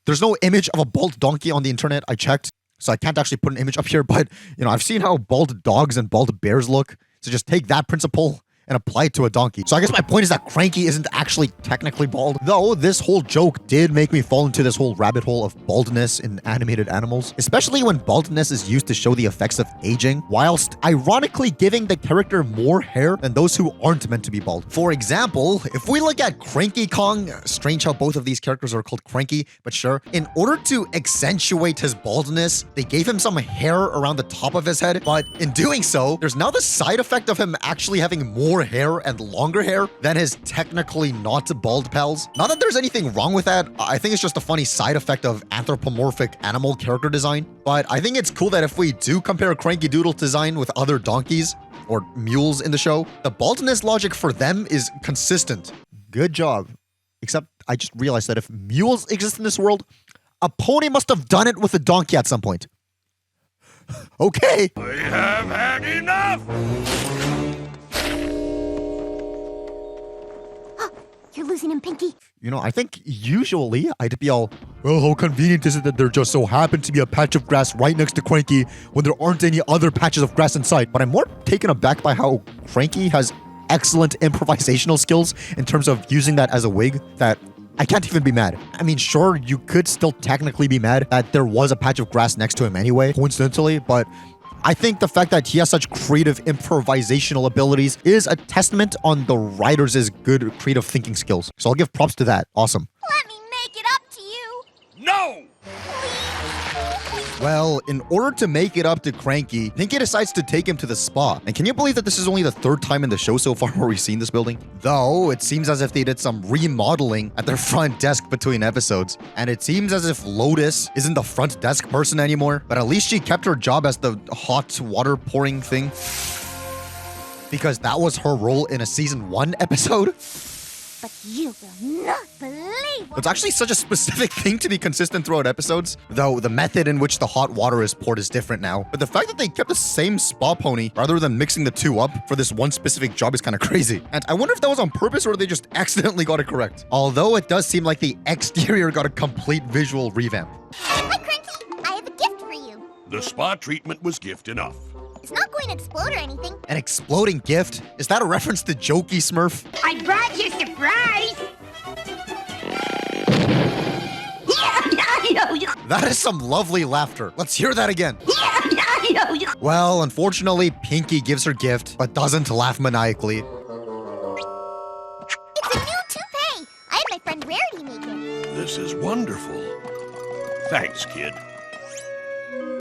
there's no image of a bald donkey on the internet. I checked, so I can't actually put an image up here, but, you know, I've seen how bald dogs and bald bears look. So just take that principle and apply it to a donkey. So I guess my point is that Cranky isn't actually technically bald. Though this whole joke did make me fall into this whole rabbit hole of baldness in animated animals, especially when baldness is used to show the effects of aging, whilst ironically giving the character more hair than those who aren't meant to be bald. For example, if we look at Cranky Kong, strange how both of these characters are called Cranky, but sure, in order to accentuate his baldness, they gave him some hair around the top of his head, but in doing so, there's now the side effect of him actually having more hair and longer hair than his technically not bald pals. Not that there's anything wrong with that. I think it's just a funny side effect of anthropomorphic animal character design. But I think it's cool that if we do compare Cranky Doodle's design with other donkeys or mules in the show, the baldness logic for them is consistent. Good job. Except I just realized that if mules exist in this world, a pony must have done it with a donkey at some point. Okay. We have had enough! You're losing him, Pinky. You know, I think usually I'd be all, well, how convenient is it that there just so happens to be a patch of grass right next to Cranky when there aren't any other patches of grass in sight. But I'm more taken aback by how Cranky has excellent improvisational skills in terms of using that as a wig that I can't even be mad. I mean, sure, you could still technically be mad that there was a patch of grass next to him anyway, coincidentally, but I think the fact that he has such creative improvisational abilities is a testament on the writer's good creative thinking skills. So I'll give props to that. Awesome. Let me make it up to you. No! Well, in order to make it up to Cranky, Pinky decides to take him to the spa. And can you believe that this is only the 3rd time in the show so far where we've seen this building? Though, it seems as if they did some remodeling at their front desk between episodes. And it seems as if Lotus isn't the front desk person anymore. But at least she kept her job as the hot water pouring thing, because that was her role in a season 1 episode. But you will not believe what... It's actually such a specific thing to be consistent throughout episodes, though the method in which the hot water is poured is different now. But the fact that they kept the same spa pony rather than mixing the two up for this one specific job is kind of crazy. And I wonder if that was on purpose or they just accidentally got it correct. Although it does seem like the exterior got a complete visual revamp. Hi, Cranky. I have a gift for you. The spa treatment was gift enough. It's not going to explode or anything. An exploding gift? Is that a reference to Jokey Smurf? I brought you a surprise. That is some lovely laughter. Let's hear that again. Well, unfortunately, Pinky gives her gift, but doesn't laugh maniacally. It's a new toupee. I had my friend Rarity make it. This is wonderful. Thanks, kid.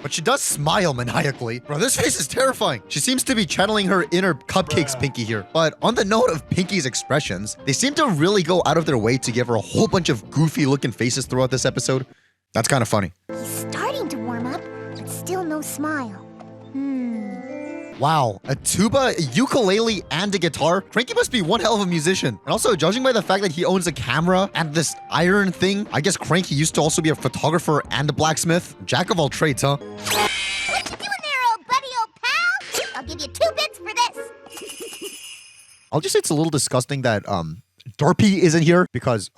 But she does smile maniacally. Bro, this face is terrifying. She seems to be channeling her inner Cupcakes Pinky here. But on the note of Pinky's expressions, they seem to really go out of their way to give her a whole bunch of goofy looking faces throughout this episode. That's kind of funny. He's starting to warm up, but still no smile. Wow, a tuba, a ukulele, and a guitar? Cranky must be one hell of a musician. And also, judging by the fact that he owns a camera and this iron thing, I guess Cranky used to also be a photographer and a blacksmith. Jack of all trades, huh? What you doing there, old buddy, old pal? I'll give you 2 bits for this. I'll just say it's a little disgusting that Derpy isn't here because,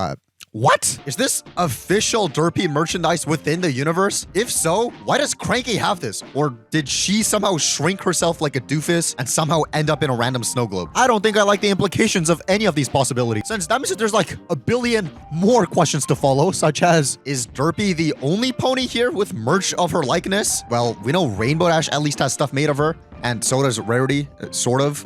what? Is this official Derpy merchandise within the universe? If so, why does Cranky have this? Or did she somehow shrink herself like a doofus and somehow end up in a random snow globe? I don't think I like the implications of any of these possibilities, since that means that there's like a billion more questions to follow, such as, is Derpy the only pony here with merch of her likeness? Well, we know Rainbow Dash at least has stuff made of her, and so does Rarity, sort of.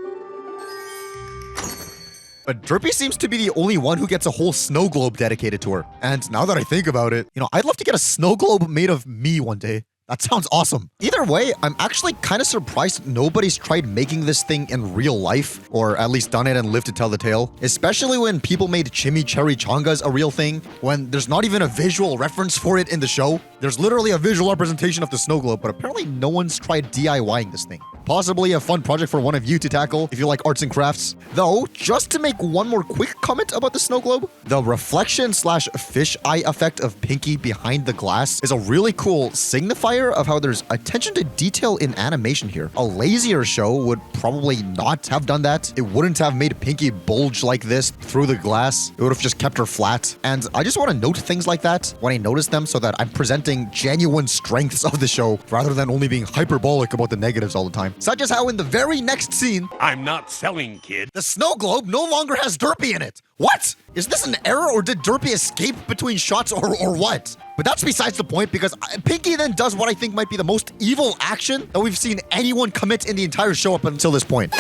But Derpy seems to be the only one who gets a whole snow globe dedicated to her. And now that I think about it, I'd love to get a snow globe made of me one day. That sounds awesome. Either way, I'm actually kind of surprised nobody's tried making this thing in real life, or at least done it and lived to tell the tale. Especially when people made chimichangas a real thing, when there's not even a visual reference for it in the show. There's literally a visual representation of the snow globe, but apparently no one's tried DIYing this thing. Possibly a fun project for one of you to tackle if you like arts and crafts. Though, just to make one more quick comment about the snow globe, the reflection/fish eye effect of Pinky behind the glass is a really cool signifier of how there's attention to detail in animation here. A lazier show would probably not have done that. It wouldn't have made Pinky bulge like this through the glass. It would have just kept her flat. And I just want to note things like that when I notice them so that I'm presenting genuine strengths of the show rather than only being hyperbolic about the negatives all the time. Such as how in the very next scene, I'm not selling, kid. The snow globe no longer has Derpy in it. What? Is this an error, or did Derpy escape between shots, or what? But that's besides the point, because Pinky then does what I think might be the most evil action that we've seen anyone commit in the entire show up until this point.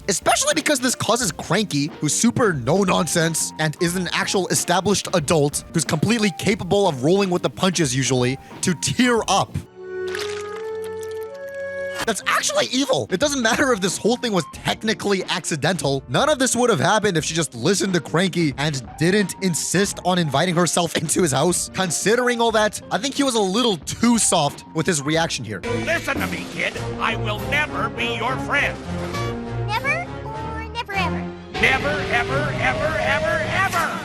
Especially because this causes Cranky, who's super no-nonsense and is an actual established adult who's completely capable of rolling with the punches usually, to tear up. That's actually evil. It doesn't matter if this whole thing was technically accidental. None of this would have happened if she just listened to Cranky and didn't insist on inviting herself into his house. Considering all that, I think he was a little too soft with his reaction here. Listen to me, kid. I will never be your friend. Never or never ever? Never, ever, ever, ever, ever.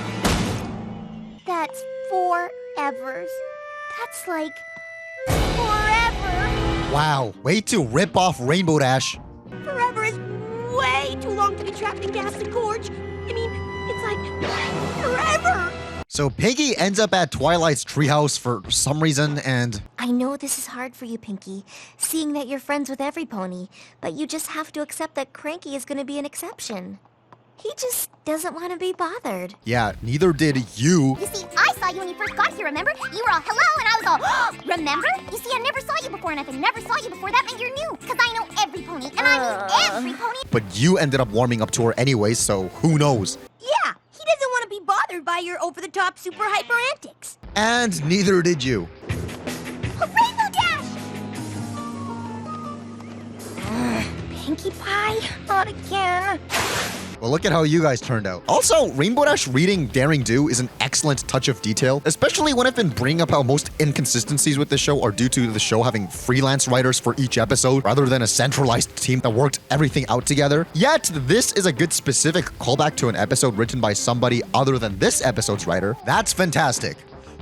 That's 4 evers. That's like forever. Wow, way to rip off Rainbow Dash. Forever is way too long to be trapped in gas and gorge. I mean, it's like forever. So Pinky ends up at Twilight's treehouse for some reason, and I know this is hard for you, Pinky, seeing that you're friends with every pony, but you just have to accept that Cranky is going to be an exception. He just doesn't want to be bothered. Yeah, neither did you. You see, I saw you when you first got here, remember? You were all hello, and I was all, oh, remember? You see, I never saw you before, and if I never saw you before, that meant you're new, because I know every pony, and I mean every pony. But you ended up warming up to her anyways, so who knows? Yeah, he doesn't want to be bothered by your over-the-top super hyper antics. And neither did you. Rainbow Dash! Pinkie Pie? Not again. Well, look at how you guys turned out. Also, Rainbow Dash reading Daring Do is an excellent touch of detail, especially when I've been bringing up how most inconsistencies with the show are due to the show having freelance writers for each episode rather than a centralized team that worked everything out together. Yet, this is a good specific callback to an episode written by somebody other than this episode's writer. That's fantastic.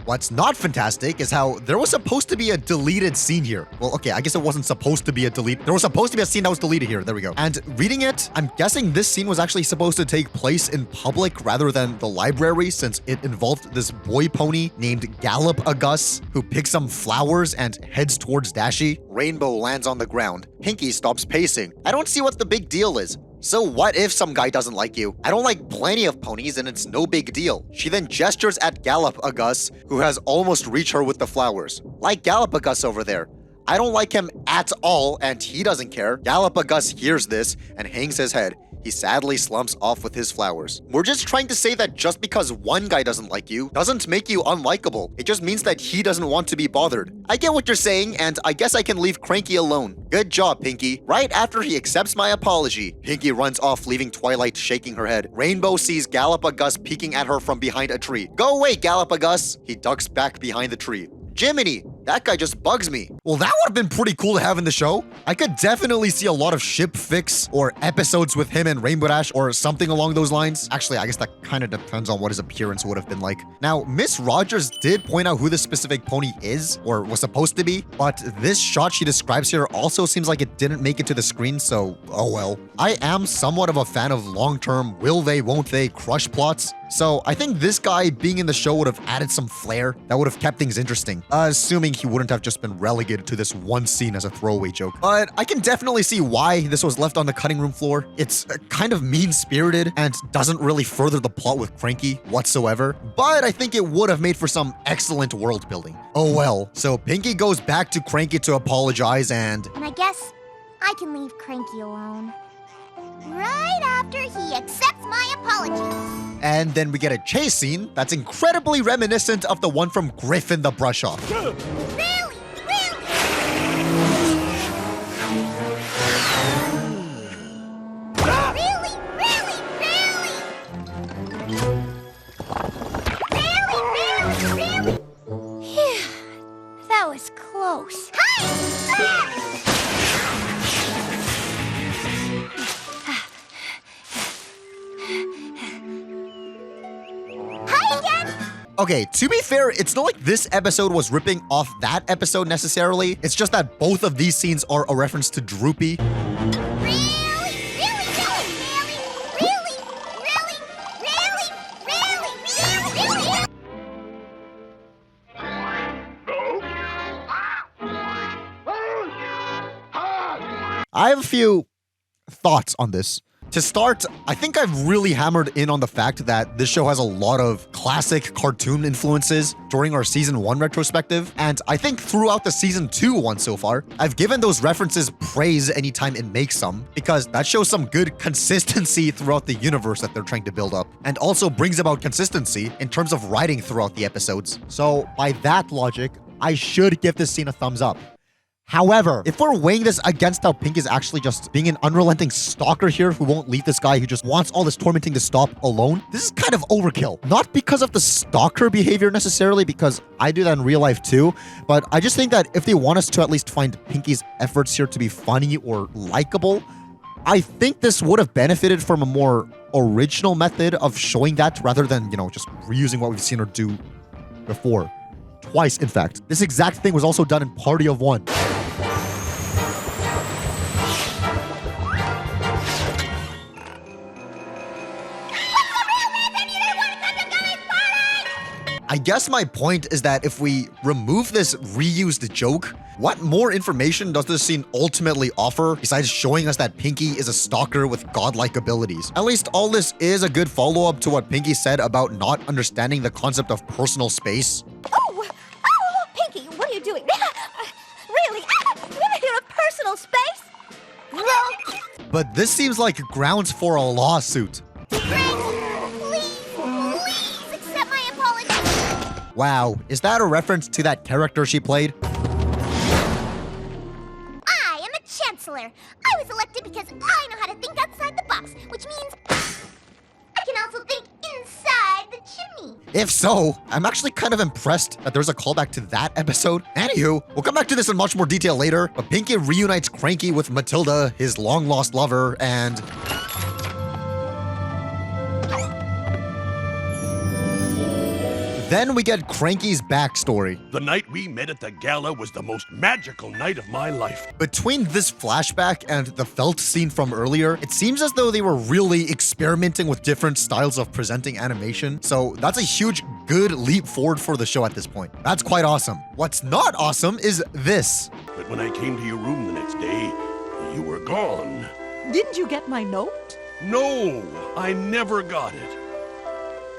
What's not fantastic is how there was supposed to be a deleted scene here. Well, okay, I guess it wasn't supposed to be a delete. There was supposed to be a scene that was deleted here. There we go. And reading it, I'm guessing this scene was actually supposed to take place in public rather than the library, since it involved this boy pony named Gallipagus who picks some flowers and heads towards Dashy. Rainbow lands on the ground. Pinky stops pacing. I don't see what the big deal is. So what if some guy doesn't like you? I don't like plenty of ponies and it's no big deal. She then gestures at Gallipagus, who has almost reached her with the flowers. Like Gallipagus over there. I don't like him at all and he doesn't care. Gallipagus hears this and hangs his head. He sadly slumps off with his flowers. We're just trying to say that just because one guy doesn't like you doesn't make you unlikable. It just means that he doesn't want to be bothered. I get what you're saying, and I guess I can leave Cranky alone. Good job, Pinky. Right after he accepts my apology, Pinky runs off, leaving Twilight shaking her head. Rainbow sees Gallipagus peeking at her from behind a tree. Go away, Gallipagus! He ducks back behind the tree. Jiminy, that guy just bugs me. Well, that would have been pretty cool to have in the show. I could definitely see a lot of ship fix or episodes with him and Rainbow Dash or something along those lines. Actually, I guess that kind of depends on what his appearance would have been like. Now, Miss Rogers did point out who this specific pony is or was supposed to be, but this shot she describes here also seems like it didn't make it to the screen, so oh well. I am somewhat of a fan of long-term will they, won't they crush plots, so I think this guy being in the show would have added some flair that would have kept things interesting, assuming he wouldn't have just been relegated to this one scene as a throwaway joke. But I can definitely see why this was left on the cutting room floor. It's kind of mean-spirited and doesn't really further the plot with Cranky whatsoever, but I think it would have made for some excellent world building. Oh well, so Pinky goes back to Cranky to apologize and I guess I can leave Cranky alone. Right after he accepts my apology. And then we get a chase scene that's incredibly reminiscent of the one from Griffin the Brush Off. Really? That was close. Okay, to be fair, it's not like this episode was ripping off that episode necessarily. It's just that both of these scenes are a reference to Droopy. I have a few thoughts on this. To start, I think I've really hammered in on the fact that this show has a lot of classic cartoon influences during our season 1 retrospective, and I think throughout the season 2 one so far, I've given those references praise anytime it makes some, because that shows some good consistency throughout the universe that they're trying to build up, and also brings about consistency in terms of writing throughout the episodes. So by that logic, I should give this scene a thumbs up. However, if we're weighing this against how Pink is actually just being an unrelenting stalker here who won't leave this guy who just wants all this tormenting to stop alone, this is kind of overkill. Not because of the stalker behavior necessarily, because I do that in real life too, but I just think that if they want us to at least find Pinky's efforts here to be funny or likable, I think this would have benefited from a more original method of showing that rather than, you know, just reusing what we've seen her do before. Twice, in fact. This exact thing was also done in Party of One. I guess my point is that if we remove this reused joke, what more information does this scene ultimately offer besides showing us that Pinky is a stalker with godlike abilities? At least all this is a good follow-up to what Pinky said about not understanding the concept of personal space. Oh, Pinky, what are you doing? Really? You're a personal space? No. But this seems like grounds for a lawsuit. Wow, is that a reference to that character she played? I am a chancellor. I was elected because I know how to think outside the box, which means I can also think inside the chimney. If so, I'm actually kind of impressed that there's a callback to that episode. Anywho, we'll come back to this in much more detail later, but Pinky reunites Cranky with Matilda, his long-lost lover, and... then we get Cranky's backstory. The night we met at the gala was the most magical night of my life. Between this flashback and the felt scene from earlier, it seems as though they were really experimenting with different styles of presenting animation. So that's a huge, good leap forward for the show at this point. That's quite awesome. What's not awesome is this. But when I came to your room the next day, you were gone. Didn't you get my note? No, I never got it.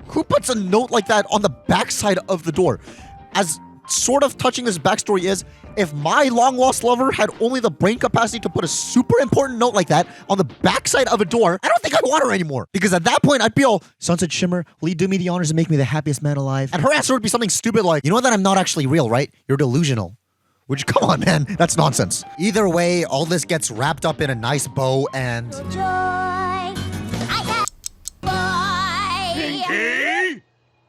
Who puts a note like that on the backside of the door? As sort of touching this backstory is, if my long-lost lover had only the brain capacity to put a super important note like that on the backside of a door, I don't think I'd want her anymore. Because at that point, I'd be all, Sunset Shimmer, will you do me the honors and make me the happiest man alive? And her answer would be something stupid like, you know that I'm not actually real, right? You're delusional. Which, come on, man, that's nonsense. Either way, all this gets wrapped up in a nice bow and...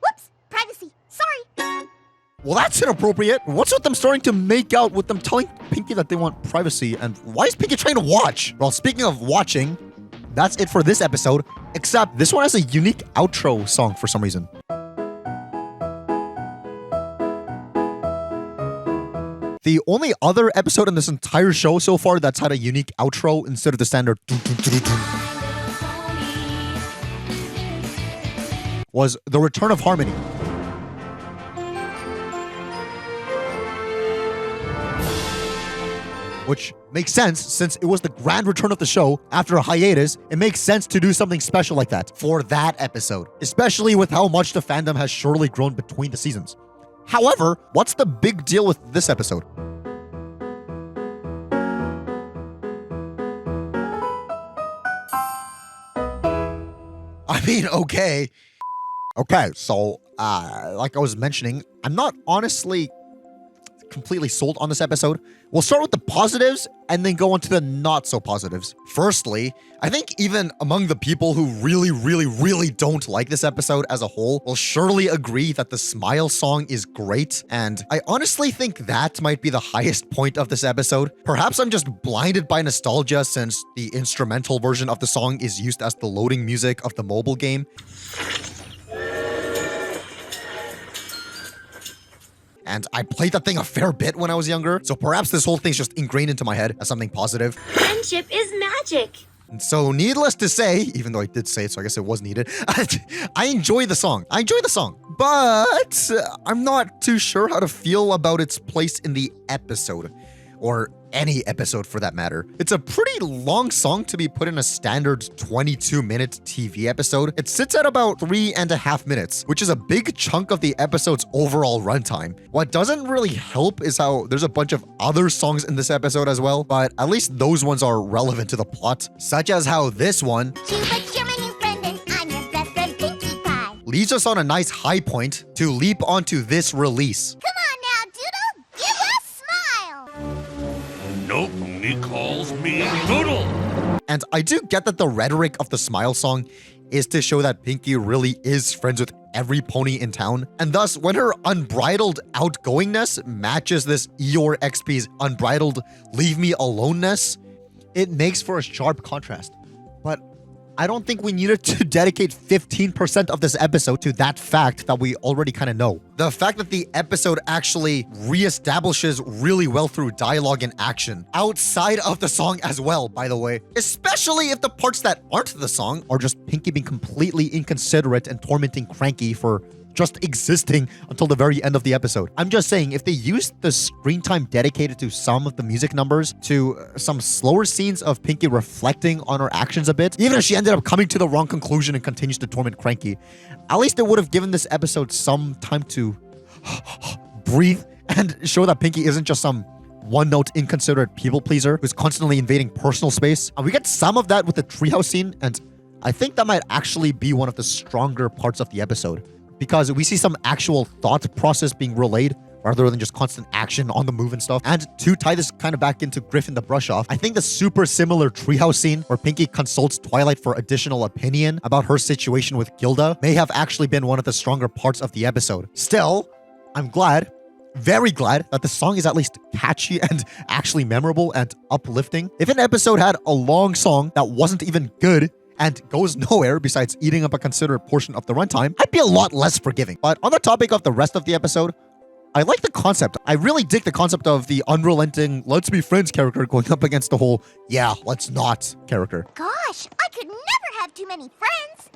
Whoops, privacy. Sorry. Well, that's inappropriate. What's with them starting to make out with them telling Pinky that they want privacy? And why is Pinky trying to watch? Well, speaking of watching, that's it for this episode, except this one has a unique outro song for some reason. The only other episode in this entire show so far that's had a unique outro instead of the standard was The Return of Harmony. Which makes sense since it was the grand return of the show after a hiatus. It makes sense to do something special like that for that episode, especially with how much the fandom has surely grown between the seasons. However, what's the big deal with this episode? I mean, okay, so like I was mentioning, I'm not honestly completely sold on this episode. We'll start with the positives and then go on to the not so positives. Firstly, I think even among the people who really don't like this episode as a whole will surely agree that the Smile song is great, and I honestly think that might be the highest point of this episode. Perhaps I'm just blinded by nostalgia since the instrumental version of the song is used as the loading music of the mobile game. And I played that thing a fair bit when I was younger, so perhaps this whole thing's just ingrained into my head as something positive. Friendship is magic. And so needless to say, even though I did say it, so I guess it was needed, I enjoy the song. But I'm not too sure how to feel about its place in the episode, or any episode for that matter. It's a pretty long song to be put in a standard 22-minute TV episode. It sits at about 3.5 minutes, which is a big chunk of the episode's overall runtime. What doesn't really help is how there's a bunch of other songs in this episode as well, but at least those ones are relevant to the plot, such as how this one leads us on a nice high point to leap onto this release. Nope, he calls me Noodle. And I do get that the rhetoric of the Smile song is to show that Pinky really is friends with every pony in town, and thus when her unbridled outgoingness matches this Eeyore XP's unbridled leave me aloneness, it makes for a sharp contrast. But I don't think we needed to dedicate 15% of this episode to that fact that we already kind of know. The fact that the episode actually reestablishes really well through dialogue and action, outside of the song as well, by the way. Especially if the parts that aren't the song are just Pinky being completely inconsiderate and tormenting Cranky for just existing until the very end of the episode. I'm just saying, if they used the screen time dedicated to some of the music numbers to some slower scenes of Pinky reflecting on her actions a bit, even if she ended up coming to the wrong conclusion and continues to torment Cranky, at least it would have given this episode some time to breathe and show that Pinky isn't just some one-note inconsiderate people pleaser who's constantly invading personal space. And we get some of that with the treehouse scene, and I think that might actually be one of the stronger parts of the episode, because we see some actual thought process being relayed rather than just constant action on the move and stuff. And to tie this kind of back into Griffin the Brush Off, I think the super similar treehouse scene where Pinky consults Twilight for additional opinion about her situation with Gilda may have actually been one of the stronger parts of the episode. Still, I'm glad, very glad, that the song is at least catchy and actually memorable and uplifting. If an episode had a long song that wasn't even good and goes nowhere besides eating up a considerate portion of the runtime, I'd be a lot less forgiving. But on the topic of the rest of the episode, I like the concept. I really dig the concept of the unrelenting let's be friends character going up against the whole yeah, let's not character. Gosh, I could never have too many friends.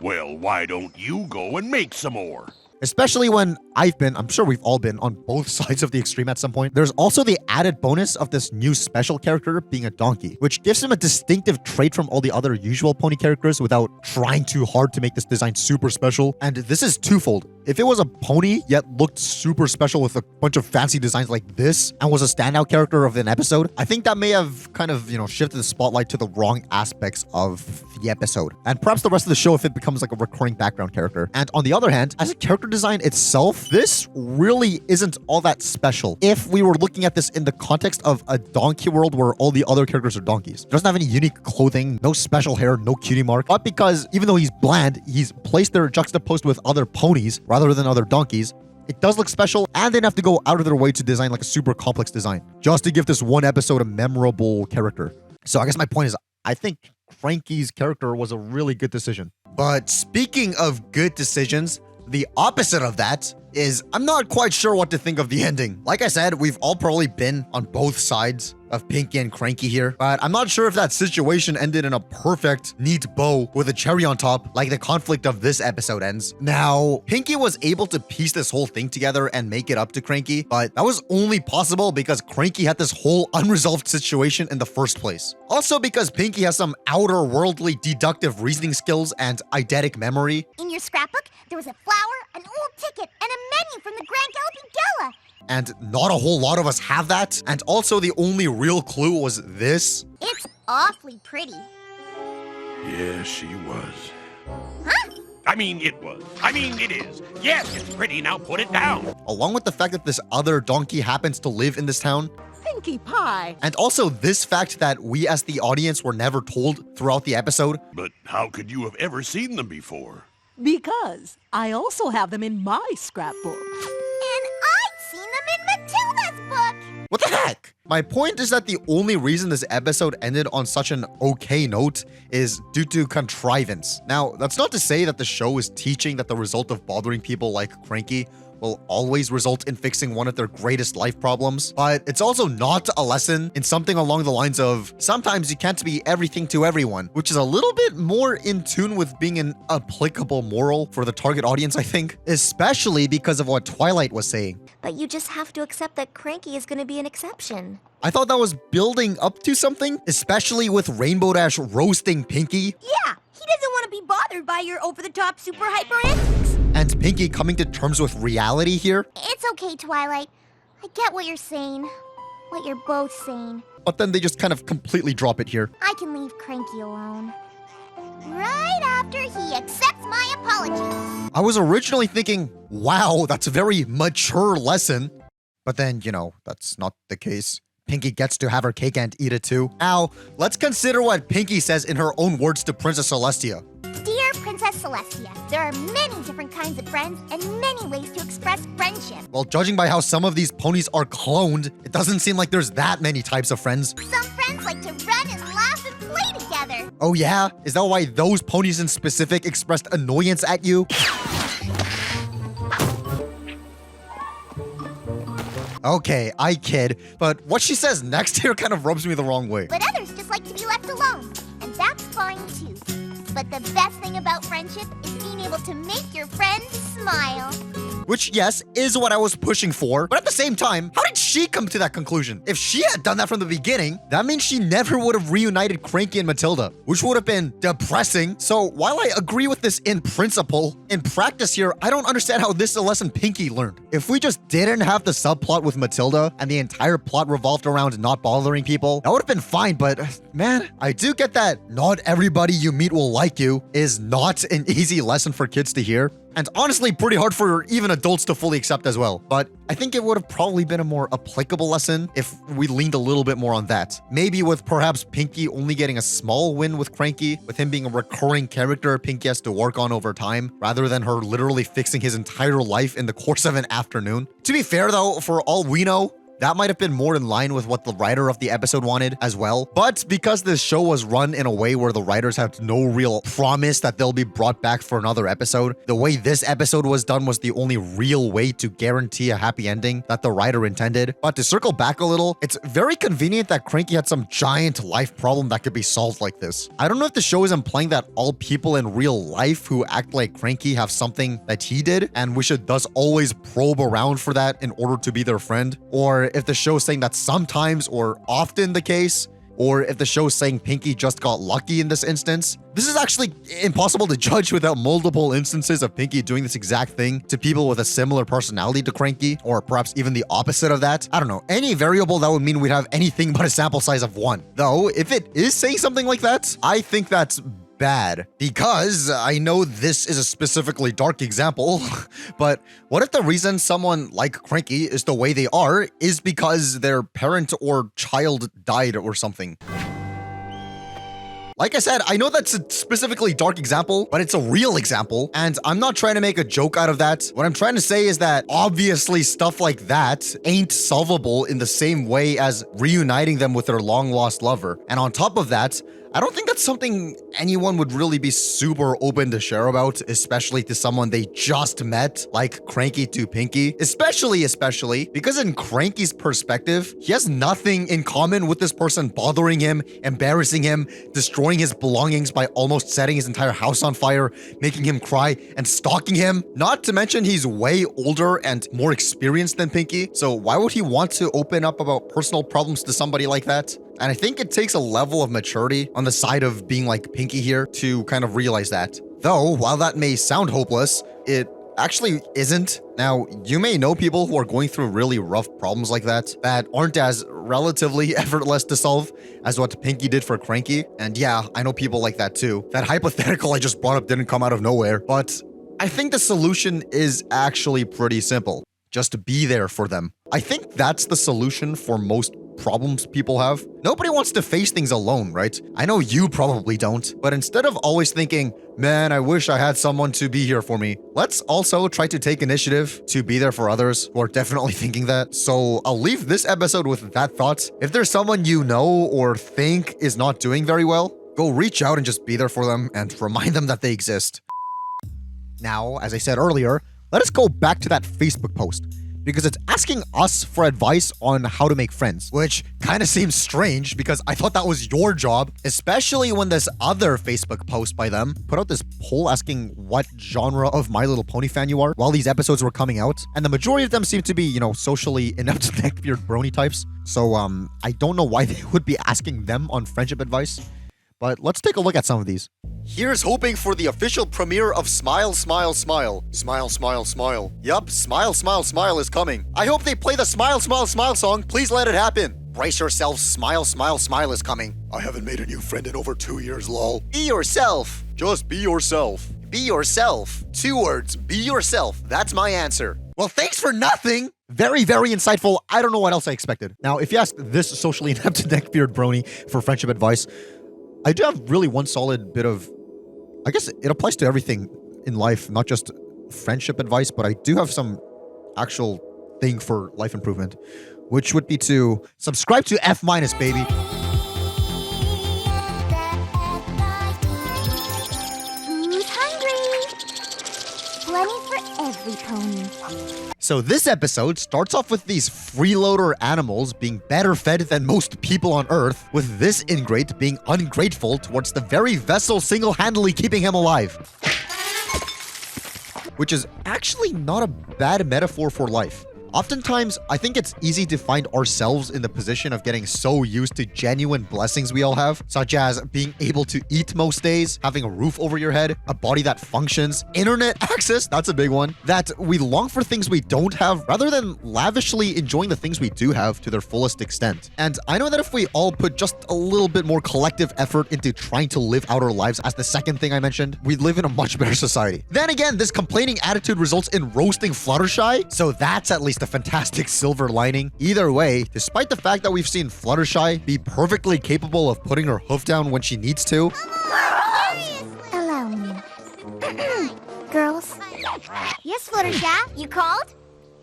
Well, why don't you go and make some more? Especially when I'm sure we've all been on both sides of the extreme at some point. There's also the added bonus of this new special character being a donkey, which gives him a distinctive trait from all the other usual pony characters without trying too hard to make this design super special. And this is twofold. If it was a pony yet looked super special with a bunch of fancy designs like this and was a standout character of an episode, I think that may have kind of, shifted the spotlight to the wrong aspects of the episode. And perhaps the rest of the show if it becomes like a recurring background character. And on the other hand, as a character design itself, this really isn't all that special. If we were looking at this in the context of a donkey world where all the other characters are donkeys. It doesn't have any unique clothing, no special hair, no cutie mark. But because even though he's bland, he's placed there juxtaposed with other ponies rather than other donkeys, it does look special, and they didn't have to go out of their way to design like a super complex design just to give this one episode a memorable character. So I guess my point is, I think Cranky's character was a really good decision. But speaking of good decisions, the opposite of that is I'm not quite sure what to think of the ending. Like I said, we've all probably been on both sides of Pinky and Cranky here, but I'm not sure if that situation ended in a perfect, neat bow with a cherry on top like the conflict of this episode ends. Now, Pinky was able to piece this whole thing together and make it up to Cranky, but that was only possible because Cranky had this whole unresolved situation in the first place. Also because Pinky has some outer worldly deductive reasoning skills and eidetic memory. In your scrapbook, there was a flower, an old ticket, and a menu from the Grand Galloping Gala. And not a whole lot of us have that. And also the only real clue was this. It's awfully pretty. Yeah, she was. Huh? I mean, it was. I mean, it is. Yes, it's pretty. Now put it down. Along with the fact that this other donkey happens to live in this town. Pinkie Pie. And also this fact that we as the audience were never told throughout the episode. But how could you have ever seen them before? Because I also have them in my scrapbook. And I'd seen them in Matilda's book. What the heck? My point is that the only reason this episode ended on such an okay note is due to contrivance. Now, that's not to say that the show is teaching that the result of bothering people like Cranky will always result in fixing one of their greatest life problems, but it's also not a lesson in something along the lines of sometimes you can't be everything to everyone, which is a little bit more in tune with being an applicable moral for the target audience, I think, especially because of what Twilight was saying. But you just have to accept that Cranky is going to be an exception. I thought that was building up to something, especially with Rainbow Dash roasting Pinky. Yeah, he doesn't want to be bothered by your over-the-top super hyper antics. And Pinky coming to terms with reality here. It's okay, Twilight. I get what you're saying. What you're both saying. But then they just kind of completely drop it here. I can leave Cranky alone. Right after he accepts my apology. I was originally thinking, wow, that's a very mature lesson. But then, you know, that's not the case. Pinky gets to have her cake and eat it too. Now, let's consider what Pinky says in her own words to Princess Celestia. Dear Princess Celestia, there are many different kinds of friends and many ways to express friendship. Well, judging by how some of these ponies are cloned, it doesn't seem like there's that many types of friends. Some friends like to run and laugh and play together. Oh yeah? Is that why those ponies in specific expressed annoyance at you? Okay, I kid, but what she says next here kind of rubs me the wrong way. But others just like to be left alone, and that's fine too. But the best thing about friendship is being able to make your friends smile. Which, yes, is what I was pushing for, but at the same time, how did she come to that conclusion? If she had done that from the beginning, that means she never would have reunited Cranky and Matilda, which would have been depressing. So while I agree with this in principle, in practice here, I don't understand how this is a lesson Pinky learned. If we just didn't have the subplot with Matilda and the entire plot revolved around not bothering people, that would have been fine, but man, I do get that not everybody you meet will like you is not an easy lesson for kids to hear. And honestly, pretty hard for even adults to fully accept as well. But I think it would have probably been a more applicable lesson if we leaned a little bit more on that. Maybe with perhaps Pinky only getting a small win with Cranky, with him being a recurring character Pinky has to work on over time, rather than her literally fixing his entire life in the course of an afternoon. To be fair though, for all we know, that might have been more in line with what the writer of the episode wanted as well. But because this show was run in a way where the writers had no real promise that they'll be brought back for another episode, the way this episode was done was the only real way to guarantee a happy ending that the writer intended. But to circle back a little, it's very convenient that Cranky had some giant life problem that could be solved like this. I don't know if the show is implying that all people in real life who act like Cranky have something that he did, and we should thus always probe around for that in order to be their friend, or if the show is saying that's sometimes or often the case, or if the show is saying Pinky just got lucky in this instance. This is actually impossible to judge without multiple instances of Pinky doing this exact thing to people with a similar personality to Cranky, or perhaps even the opposite of that. I don't know, any variable that would mean we'd have anything but a sample size of 1. Though, if it is saying something like that, I think that's bad, because I know this is a specifically dark example, but what if the reason someone like Cranky is the way they are is because their parent or child died or something? Like I said, I know that's a specifically dark example, but it's a real example, and I'm not trying to make a joke out of that. What I'm trying to say is that obviously stuff like that ain't solvable in the same way as reuniting them with their long-lost lover. And on top of that, I don't think that's something anyone would really be super open to share about, especially to someone they just met, like Cranky to Pinky. Especially because in Cranky's perspective, he has nothing in common with this person bothering him, embarrassing him, destroying his belongings by almost setting his entire house on fire, making him cry, and stalking him. Not to mention he's way older and more experienced than Pinky, so why would he want to open up about personal problems to somebody like that? And I think it takes a level of maturity on the side of being like Pinky here to kind of realize that. Though, while that may sound hopeless, it actually isn't. Now, you may know people who are going through really rough problems like that aren't as relatively effortless to solve as what Pinky did for Cranky. And yeah, I know people like that too. That hypothetical I just brought up didn't come out of nowhere, but I think the solution is actually pretty simple. Just be there for them. I think that's the solution for most problems people have. Nobody wants to face things alone, right? I know you probably don't, but instead of always thinking, man, I wish I had someone to be here for me, let's also try to take initiative to be there for others who are definitely thinking that. So I'll leave this episode with that thought. If there's someone you know or think is not doing very well, go reach out and just be there for them and remind them that they exist. Now, as I said earlier, let us go back to that Facebook post, because it's asking us for advice on how to make friends, which kind of seems strange because I thought that was your job, especially when this other Facebook post by them put out this poll asking what genre of My Little Pony fan you are while these episodes were coming out. And the majority of them seem to be, you know, socially inept neckbeard brony types. So, I don't know why they would be asking them on friendship advice. But let's take a look at some of these. Here's hoping for the official premiere of Smile, Smile, Smile. Smile, Smile, Smile. Yup, Smile, Smile, Smile is coming. I hope they play the Smile, Smile, Smile song. Please let it happen. Brace yourselves, Smile, Smile, Smile is coming. I haven't made a new friend in over 2 years, lol. Be yourself. Just be yourself. Be yourself. 2 words, be yourself. That's my answer. Well, thanks for nothing. Very, very insightful. I don't know what else I expected. Now, if you ask this socially inept neckbeard brony for friendship advice, I do have really one solid bit of, I guess it applies to everything in life, not just friendship advice, but I do have some actual thing for life improvement, which would be to subscribe to F-, baby. Who's hungry? Plenty for every pony. So this episode starts off with these freeloader animals being better fed than most people on Earth, with this ingrate being ungrateful towards the very vessel single-handedly keeping him alive. Which is actually not a bad metaphor for life. Oftentimes, I think it's easy to find ourselves in the position of getting so used to genuine blessings we all have, such as being able to eat most days, having a roof over your head, a body that functions, internet access, that's a big one, that we long for things we don't have rather than lavishly enjoying the things we do have to their fullest extent. And I know that if we all put just a little bit more collective effort into trying to live out our lives as the second thing I mentioned, we'd live in a much better society. Then again, this complaining attitude results in roasting Fluttershy, so that's at least a fantastic silver lining. Either way, despite the fact that we've seen Fluttershy be perfectly capable of putting her hoof down when she needs to, Allow me. Girls? Yes, Fluttershy? You called?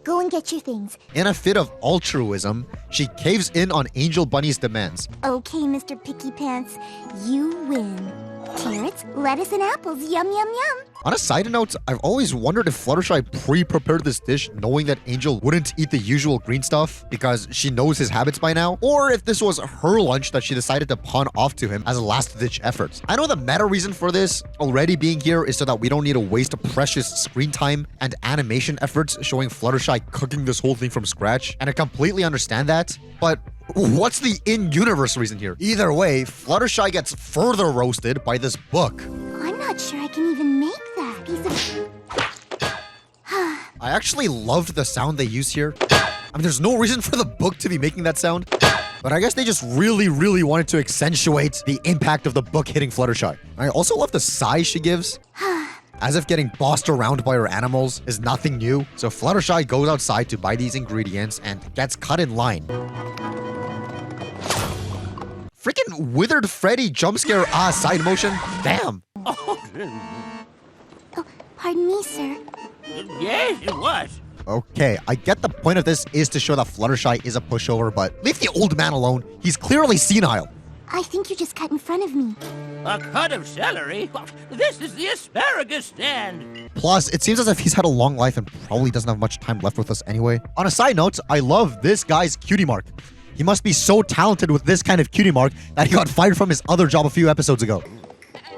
Go and get your things. in a fit of altruism, she caves in on Angel Bunny's demands. Okay, Mr. Picky Pants, you win. Carrots, lettuce, and apples. Yum, yum, yum. On a side note, I've always wondered if Fluttershy pre-prepared this dish knowing that Angel wouldn't eat the usual green stuff because she knows his habits by now, or if this was her lunch that she decided to pawn off to him as a last-ditch effort. I know the meta reason for this already being here is so that we don't need to waste precious screen time and animation efforts showing Fluttershy cooking this whole thing from scratch, and I completely understand that, but what's the in-universe reason here? Either way, Fluttershy gets further roasted by this book. I'm not sure I can even make that piece of... I actually loved the sound they use here. I mean, there's no reason for the book to be making that sound, but I guess they just really, really wanted to accentuate the impact of the book hitting Fluttershy. I also love the sigh she gives, as if getting bossed around by her animals is nothing new. So Fluttershy goes outside to buy these ingredients and gets cut in line. Freaking withered Freddy jump scare side motion. Damn. Oh, pardon me, sir. Yes, it was. Okay, I get the point of this is to show that Fluttershy is a pushover, but leave the old man alone. He's clearly senile. I think you just cut in front of me. A cut of celery? This is the asparagus stand. Plus, it seems as if he's had a long life and probably doesn't have much time left with us anyway. On a side note, I love this guy's cutie mark. He must be so talented with this kind of cutie mark that he got fired from his other job a few episodes ago.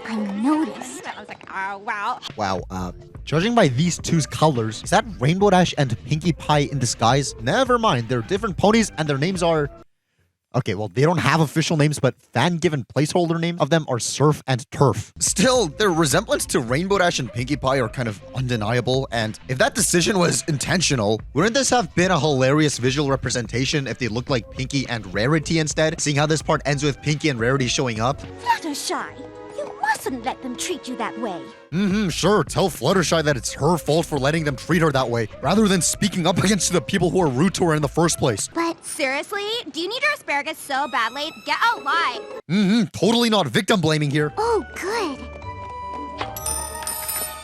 I noticed. I was like, oh, wow. Wow, judging by these two's colors, is that Rainbow Dash and Pinkie Pie in disguise? Never mind, they're different ponies and their names are... Okay, well, they don't have official names, but fan-given placeholder names of them are Surf and Turf. Still, their resemblance to Rainbow Dash and Pinkie Pie are kind of undeniable, and if that decision was intentional, wouldn't this have been a hilarious visual representation if they looked like Pinkie and Rarity instead, seeing how this part ends with Pinkie and Rarity showing up? Fluttershy, you mustn't let them treat you that way. Sure, tell Fluttershy that it's her fault for letting them treat her that way, rather than speaking up against the people who are rude to her in the first place. But Seriously? Do you need your asparagus so badly? Get out live. Totally not victim blaming here. Oh, good.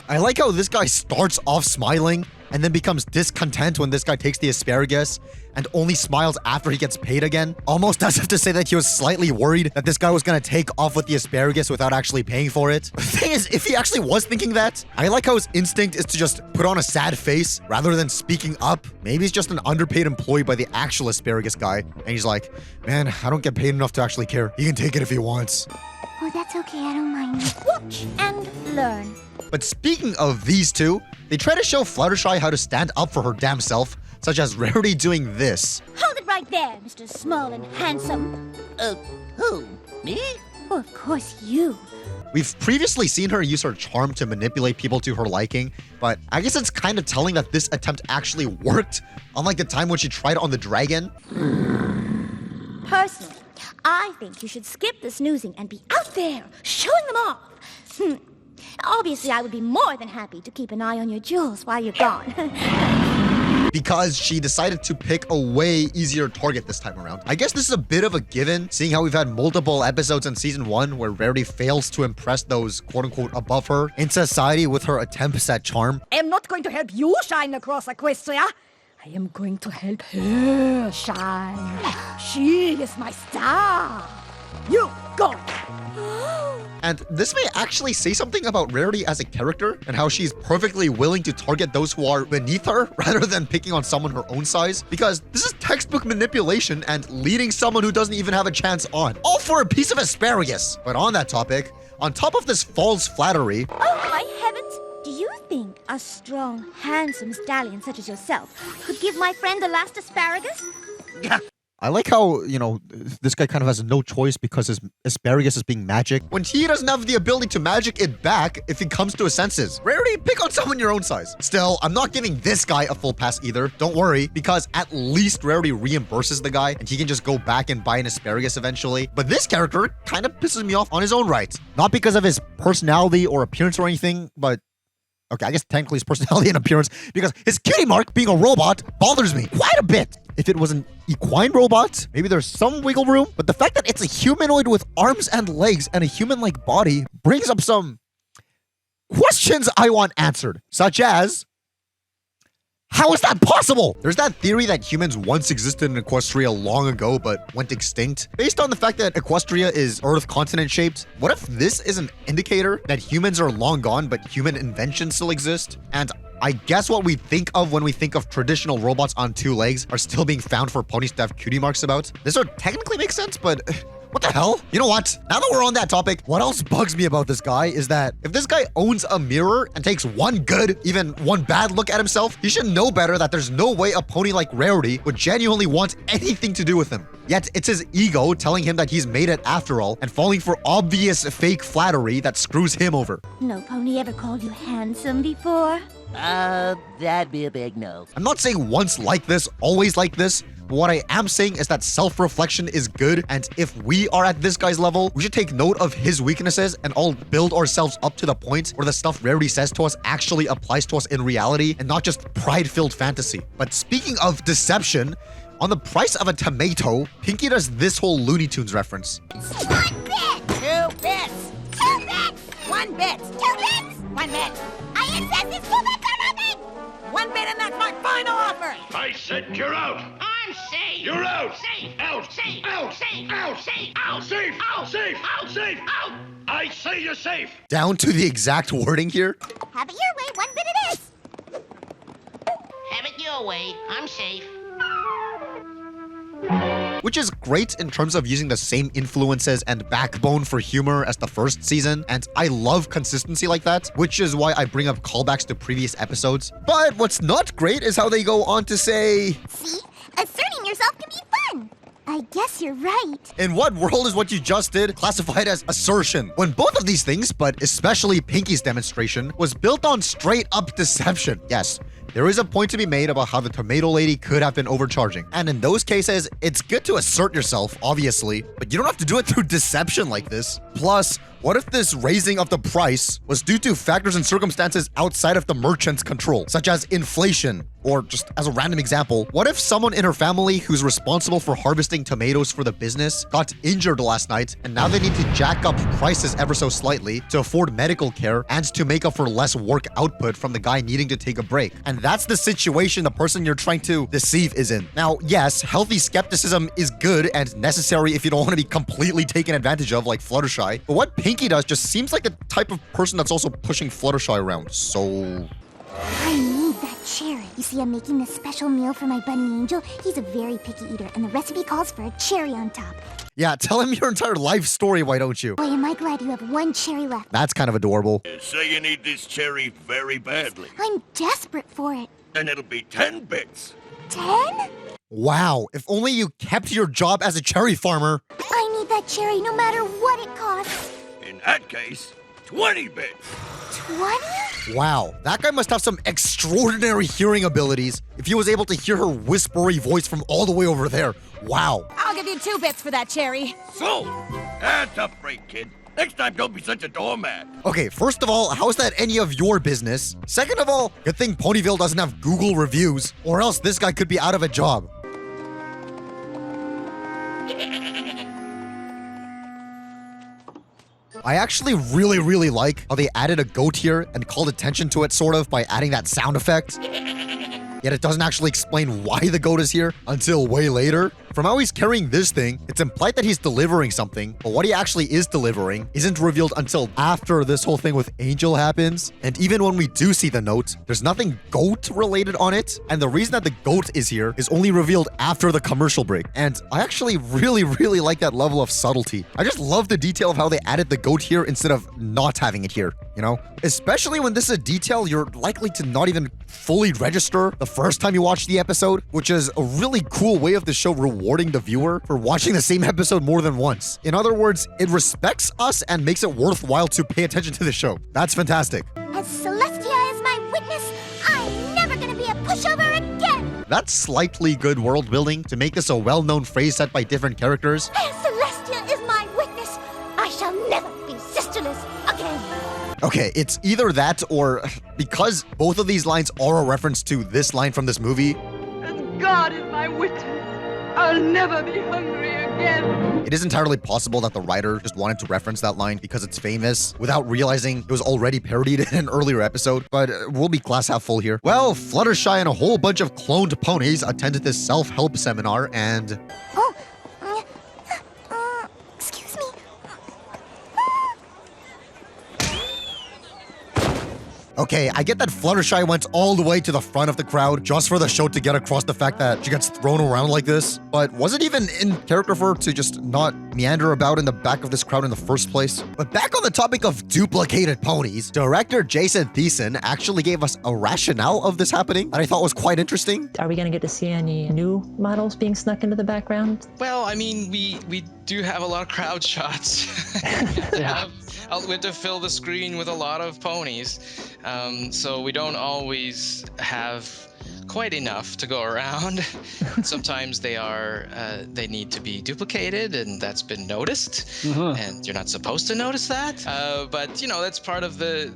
I like how this guy starts off smiling and then becomes discontent when this guy takes the asparagus and only smiles after he gets paid again. Almost as if to say that he was slightly worried that this guy was gonna take off with the asparagus without actually paying for it. The thing is, if he actually was thinking that, I like how his instinct is to just put on a sad face rather than speaking up. Maybe he's just an underpaid employee by the actual asparagus guy. And he's like, man, I don't get paid enough to actually care. He can take it if he wants. Oh, that's okay. I don't mind. Watch and learn. But speaking of these two, they try to show Fluttershy how to stand up for her damn self, such as Rarity doing this. Hold it right there, Mr. Small and Handsome. Who? Me? Oh, of course you. We've previously seen her use her charm to manipulate people to her liking, but I guess it's kind of telling that this attempt actually worked, unlike the time when she tried on the dragon. Personally, I think you should skip the snoozing and be out there, showing them off. Obviously, I would be more than happy to keep an eye on your jewels while you're gone. Because she decided to pick a way easier target this time around. I guess this is a bit of a given, seeing how we've had multiple episodes in Season 1 where Rarity fails to impress those quote-unquote above her in society with her attempts at charm. I am not going to help you shine across Equestria. I am going to help her shine. She is my star. You go. And this may actually say something about Rarity as a character and how she's perfectly willing to target those who are beneath her rather than picking on someone her own size, because this is textbook manipulation and leading someone who doesn't even have a chance on, all for a piece of asparagus. But on that topic, on top of this false flattery... Oh, my heavens! Do you think a strong, handsome stallion such as yourself could give my friend the last asparagus? I like how, you know, this guy kind of has no choice because his asparagus is being magic, when he doesn't have the ability to magic it back if he comes to his senses. Rarity, pick on someone your own size. Still, I'm not giving this guy a full pass either. Don't worry, because at least Rarity reimburses the guy and he can just go back and buy an asparagus eventually. But this character kind of pisses me off on his own right. Not because of his personality or appearance or anything, but... okay, I guess technically his personality and appearance, because his cutie mark being a robot bothers me quite a bit. If it was an equine robot, maybe there's some wiggle room, but the fact that it's a humanoid with arms and legs and a human-like body brings up some questions I want answered, such as, how is that possible? There's that theory that humans once existed in Equestria long ago but went extinct. Based on the fact that Equestria is Earth continent shaped, what if this is an indicator that humans are long gone but human inventions still exist? And I guess what we think of when we think of traditional robots on two legs are still being found for ponies to have cutie marks about. This would technically make sense, but... what the hell? You know what? Now that we're on that topic, what else bugs me about this guy is that if this guy owns a mirror and takes one good, even one bad look at himself, he should know better that there's no way a pony like Rarity would genuinely want anything to do with him. Yet it's his ego telling him that he's made it after all and falling for obvious fake flattery that screws him over. No pony ever called you handsome before? That'd be a big no. I'm not saying once like this, always like this. But what I am saying is that self-reflection is good, and if we are at this guy's level, we should take note of his weaknesses and all build ourselves up to the point where the stuff Rarity says to us actually applies to us in reality and not just pride-filled fantasy. But speaking of deception, On the price of a tomato, Pinky does this whole Looney Tunes reference. 1 bit! 2 bits! 2 bits! 1 bit! 2 bits! 1 bit! I insist it's 2 bits or nothing! 1 bit and that's my final offer! I said you're out. I'm safe. You're out. Safe. Out. Safe. Out. Safe. Out. Safe. Out. Safe. Out. Safe. Out. Safe. Out. I say you're safe. Down to the exact wording here. Have it your way, 1 bit it is! Have it your way. I'm safe. Which is great in terms of using the same influences and backbone for humor as the first season, and I love consistency like that, which is why I bring up callbacks to previous episodes. But what's not great is how they go on to say, See? Asserting yourself can be fun! I guess you're right. in what world is what you just did classified as assertion? When both of these things, but especially Pinky's demonstration, was built on straight up deception. Yes, there is a point to be made about how the tomato lady could have been overcharging. And in those cases, it's good to assert yourself, obviously, but you don't have to do it through deception like this. Plus, what if this raising of the price was due to factors and circumstances outside of the merchant's control, such as inflation? Or just as a random example, what if someone in her family who's responsible for harvesting tomatoes for the business got injured last night and now they need to jack up prices ever so slightly to afford medical care and to make up for less work output from the guy needing to take a break? And that's the situation the person you're trying to deceive is in. Now, yes, healthy skepticism is good and necessary if you don't want to be completely taken advantage of like Fluttershy, but what Pinky does just seems like the type of person that's also pushing Fluttershy around, so... I need that cherry. You see, I'm making this special meal for my bunny angel. He's a very picky eater, and the recipe calls for a cherry on top. Yeah, tell him your entire life story, why don't you? Boy, am I glad you have 1 cherry left. That's kind of adorable. Say you need this cherry very badly. I'm desperate for it. And it'll be 10 bits. 10? Wow, if only you kept your job as a cherry farmer. I need that cherry no matter what it costs. In that case, 20 bits. 20? Wow, that guy must have some extraordinary hearing abilities if he was able to hear her whispery voice from all the way over there. Wow. I'll give you 2 bits for that cherry. So, that's a break, kid. Next time, don't be such a doormat. Okay, first of all, how is that any of your business? Second of all, good thing Ponyville doesn't have Google reviews, or else this guy could be out of a job. I actually really like how they added a goat here and called attention to it sort of by adding that sound effect. Yet it doesn't actually explain why the goat is here until way later. From how he's carrying this thing, it's implied that he's delivering something, but what he actually is delivering isn't revealed until after this whole thing with Angel happens. And even when we do see the note, there's nothing goat related on it. And the reason that the goat is here is only revealed after the commercial break. And I actually really like that level of subtlety. I just love the detail of how they added the goat here instead of not having it here, you know? Especially when this is a detail you're likely to not even fully register the first time you watch the episode, which is a really cool way of the show rewarding the viewer for watching the same episode more than once. In other words, it respects us and makes it worthwhile to pay attention to the show. That's fantastic. As Celestia is my witness, I'm never gonna be a pushover again! That's slightly good world building to make this a well-known phrase said by different characters. As Celestia is my witness, I shall never be sisterless again! Okay, it's either that or because both of these lines are a reference to this line from this movie. And God is my witness. I'll never be hungry again. It is entirely possible that the writer just wanted to reference that line because it's famous without realizing it was already parodied in an earlier episode, but we'll be glass half full here. Well, Fluttershy and a whole bunch of cloned ponies attended this self-help seminar and... Oh, excuse me. Okay, I get that Fluttershy went all the way to the front of the crowd just for the show to get across the fact that she gets thrown around like this, but was it even in character for her to just not meander about in the back of this crowd in the first place? But back on the topic of duplicated ponies, director Jason Thiessen actually gave us a rationale of this happening that I thought was quite interesting. Are we going to get to see any new models being snuck into the background? Well, I mean, we do have a lot of crowd shots. Yeah. We have to fill the screen with a lot of ponies, so we don't always have quite enough to go around. Sometimes they need to be duplicated, and that's been noticed, and you're not supposed to notice that. But you know, that's part of the.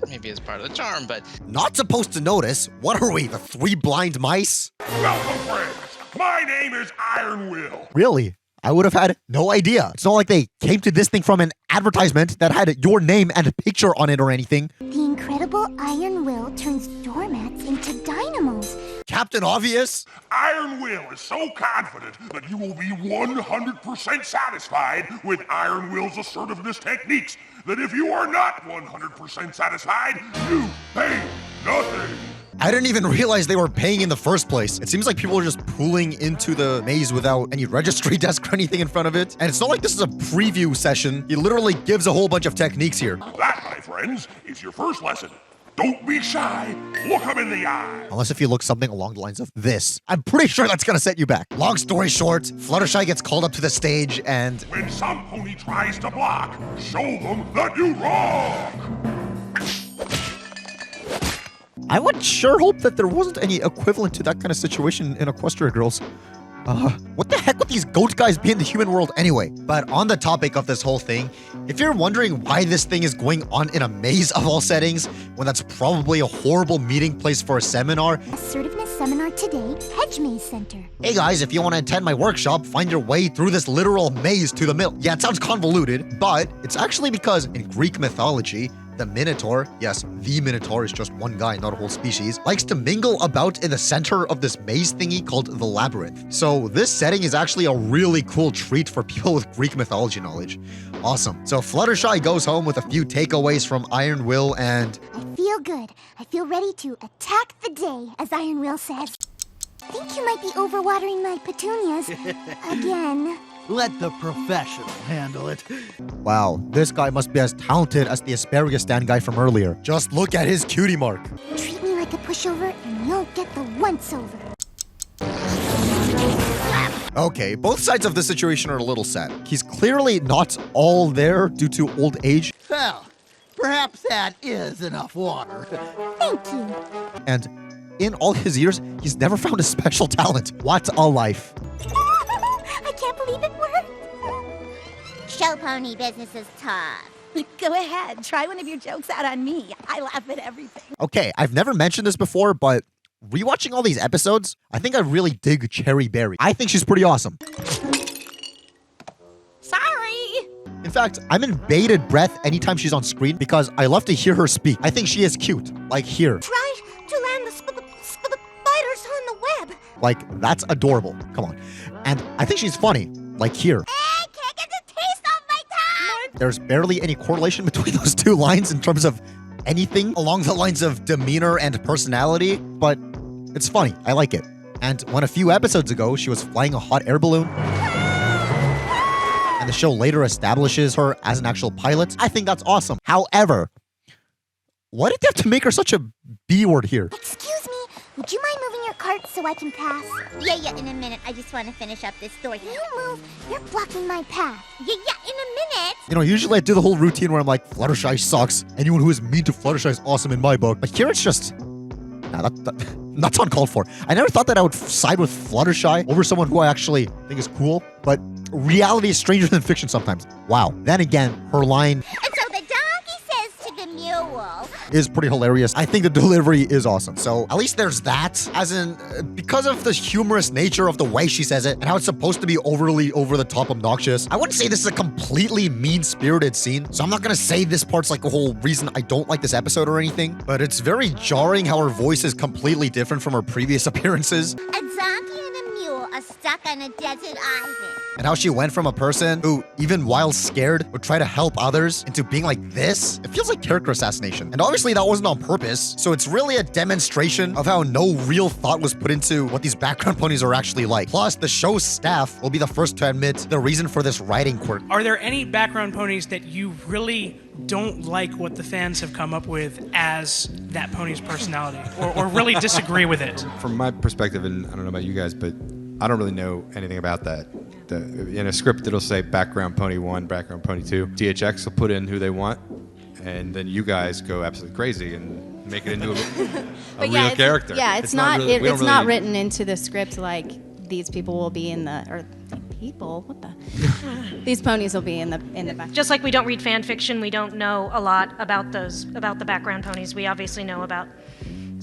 Maybe it's part of the charm, but not supposed to notice. What are we, the 3 blind mice? Welcome, friends. My name is Iron Will. Really? I would have had no idea. It's not like they came to this thing from an advertisement that had your name and a picture on it or anything. The incredible Iron Will turns doormats into dynamos. Captain Obvious? Iron Will is so confident that you will be 100% satisfied with Iron Will's assertiveness techniques that if you are not 100% satisfied, you pay nothing. I didn't even realize they were paying in the first place. It seems like people are just pulling into the maze without any registry desk or anything in front of it. And it's not like this is a preview session. He literally gives a whole bunch of techniques here. That, my friends, is your first lesson. Don't be shy. Look him in the eye. Unless if you look something along the lines of this. I'm pretty sure that's gonna set you back. Long story short, Fluttershy gets called up to the stage and... When some pony tries to block, show them that you rock. I would sure hope that there wasn't any equivalent to that kind of situation in Equestria Girls. What the heck would these goat guys be in the human world anyway? But on the topic of this whole thing, if you're wondering why this thing is going on in a maze of all settings, when that's probably a horrible meeting place for a seminar. Assertiveness seminar today, Hedge Maze Center. Hey guys, if you want to attend my workshop, find your way through this literal maze to the mill. Yeah, it sounds convoluted, but it's actually because in Greek mythology, the Minotaur, yes, the Minotaur is just one guy, not a whole species, likes to mingle about in the center of this maze thingy called the Labyrinth. So this setting is actually a really cool treat for people with Greek mythology knowledge. Awesome. So Fluttershy goes home with a few takeaways from Iron Will and... I feel good. I feel ready to attack the day, as Iron Will says. I think you might be overwatering my petunias again. Let the professional handle it. Wow, this guy must be as talented as the asparagus stand guy from earlier. Just look at his cutie mark. Treat me like a pushover and you'll get the once-over. Okay, both sides of the situation are a little sad. He's clearly not all there due to old age. Well, perhaps that is enough water. Thank you. And in all his years, he's never found a special talent. What a life. I can't believe it worked. Show pony business is tough. Go ahead, try one of your jokes out on me. I laugh at everything. Okay, I've never mentioned this before, but rewatching all these episodes, I think I really dig Cherry Berry. I think she's pretty awesome. Sorry. In fact, I'm in bated breath anytime she's on screen because I love to hear her speak. I think she is cute, like here. Try to land the spiders on the web. Like, that's adorable. Come on. And I think she's funny, like here. I can't get the taste off my tongue. There's barely any correlation between those two lines in terms of anything along the lines of demeanor and personality, but it's funny. I like it. And when a few episodes ago she was flying a hot air balloon, and the show later establishes her as an actual pilot, I think that's awesome. However, why did they have to make her such a B word here? Excuse me, would you mind moving your cart so I can pass? Yeah, in a minute. I just want to finish up this story. You move, you're blocking my path. Yeah, in a minute. You know, usually I do the whole routine where I'm like, Fluttershy sucks. Anyone who is mean to Fluttershy is awesome in my book. But here it's just... Nah, that's uncalled for. I never thought that I would side with Fluttershy over someone who I actually think is cool, but reality is stranger than fiction sometimes. Wow. Then again, her line... And so the donkey says to the mule... is pretty hilarious. I think the delivery is awesome. So at least there's that. As in, because of the humorous nature of the way she says it and how it's supposed to be overly over-the-top obnoxious, I wouldn't say this is a completely mean-spirited scene. So I'm not gonna say this part's like a whole reason I don't like this episode or anything, but it's very jarring how her voice is completely different from her previous appearances. A donkey and a mule are stuck on a desert island. And how she went from a person who, even while scared, would try to help others into being like this. It feels like character assassination. And obviously that wasn't on purpose. So it's really a demonstration of how no real thought was put into what these background ponies are actually like. Plus, the show's staff will be the first to admit the reason for this writing quirk. Are there any background ponies that you really don't like what the fans have come up with as that pony's personality? Or really disagree with it? From my perspective, and I don't know about you guys, but I don't really know anything about that. In a script, it'll say background pony 1, background pony 2. THX will put in who they want, and then you guys go absolutely crazy and make it into a real character. Yeah, it's not written into the script like these people will be in the, or people, what the? These ponies will be in the back. Just like we don't read fan fiction, we don't know a lot about the background ponies. We obviously know about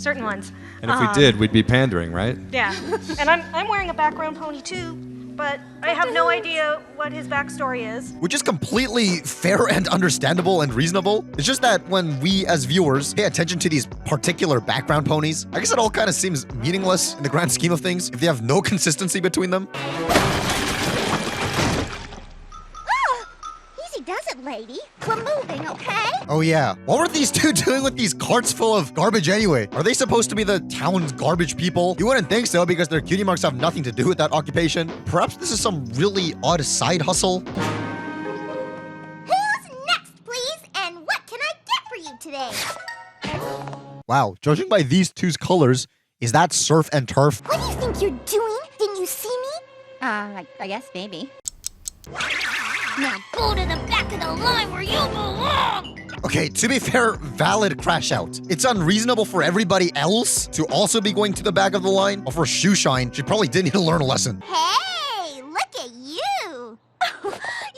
certain ones. And if we did, we'd be pandering, right? Yeah, and I'm wearing a background pony too, but I have no idea what his backstory is. Which is completely fair and understandable and reasonable. It's just that when we as viewers pay attention to these particular background ponies, I guess it all kind of seems meaningless in the grand scheme of things if they have no consistency between them. Easy does it, lady. We're moving, okay? Oh yeah, what were these two doing with these carts full of garbage anyway? Are they supposed to be the town's garbage people? You wouldn't think so because their cutie marks have nothing to do with that occupation. Perhaps this is some really odd side hustle? Who's next, please? And what can I get for you today? Wow, judging by these two's colors, is that surf and turf? What do you think you're doing? Didn't you see me? I guess maybe. Now go to the back of the line where you belong! Okay, to be fair, valid crash out. It's unreasonable for everybody else to also be going to the back of the line, but for Shoeshine, she probably did need to learn a lesson. Hey, look at you!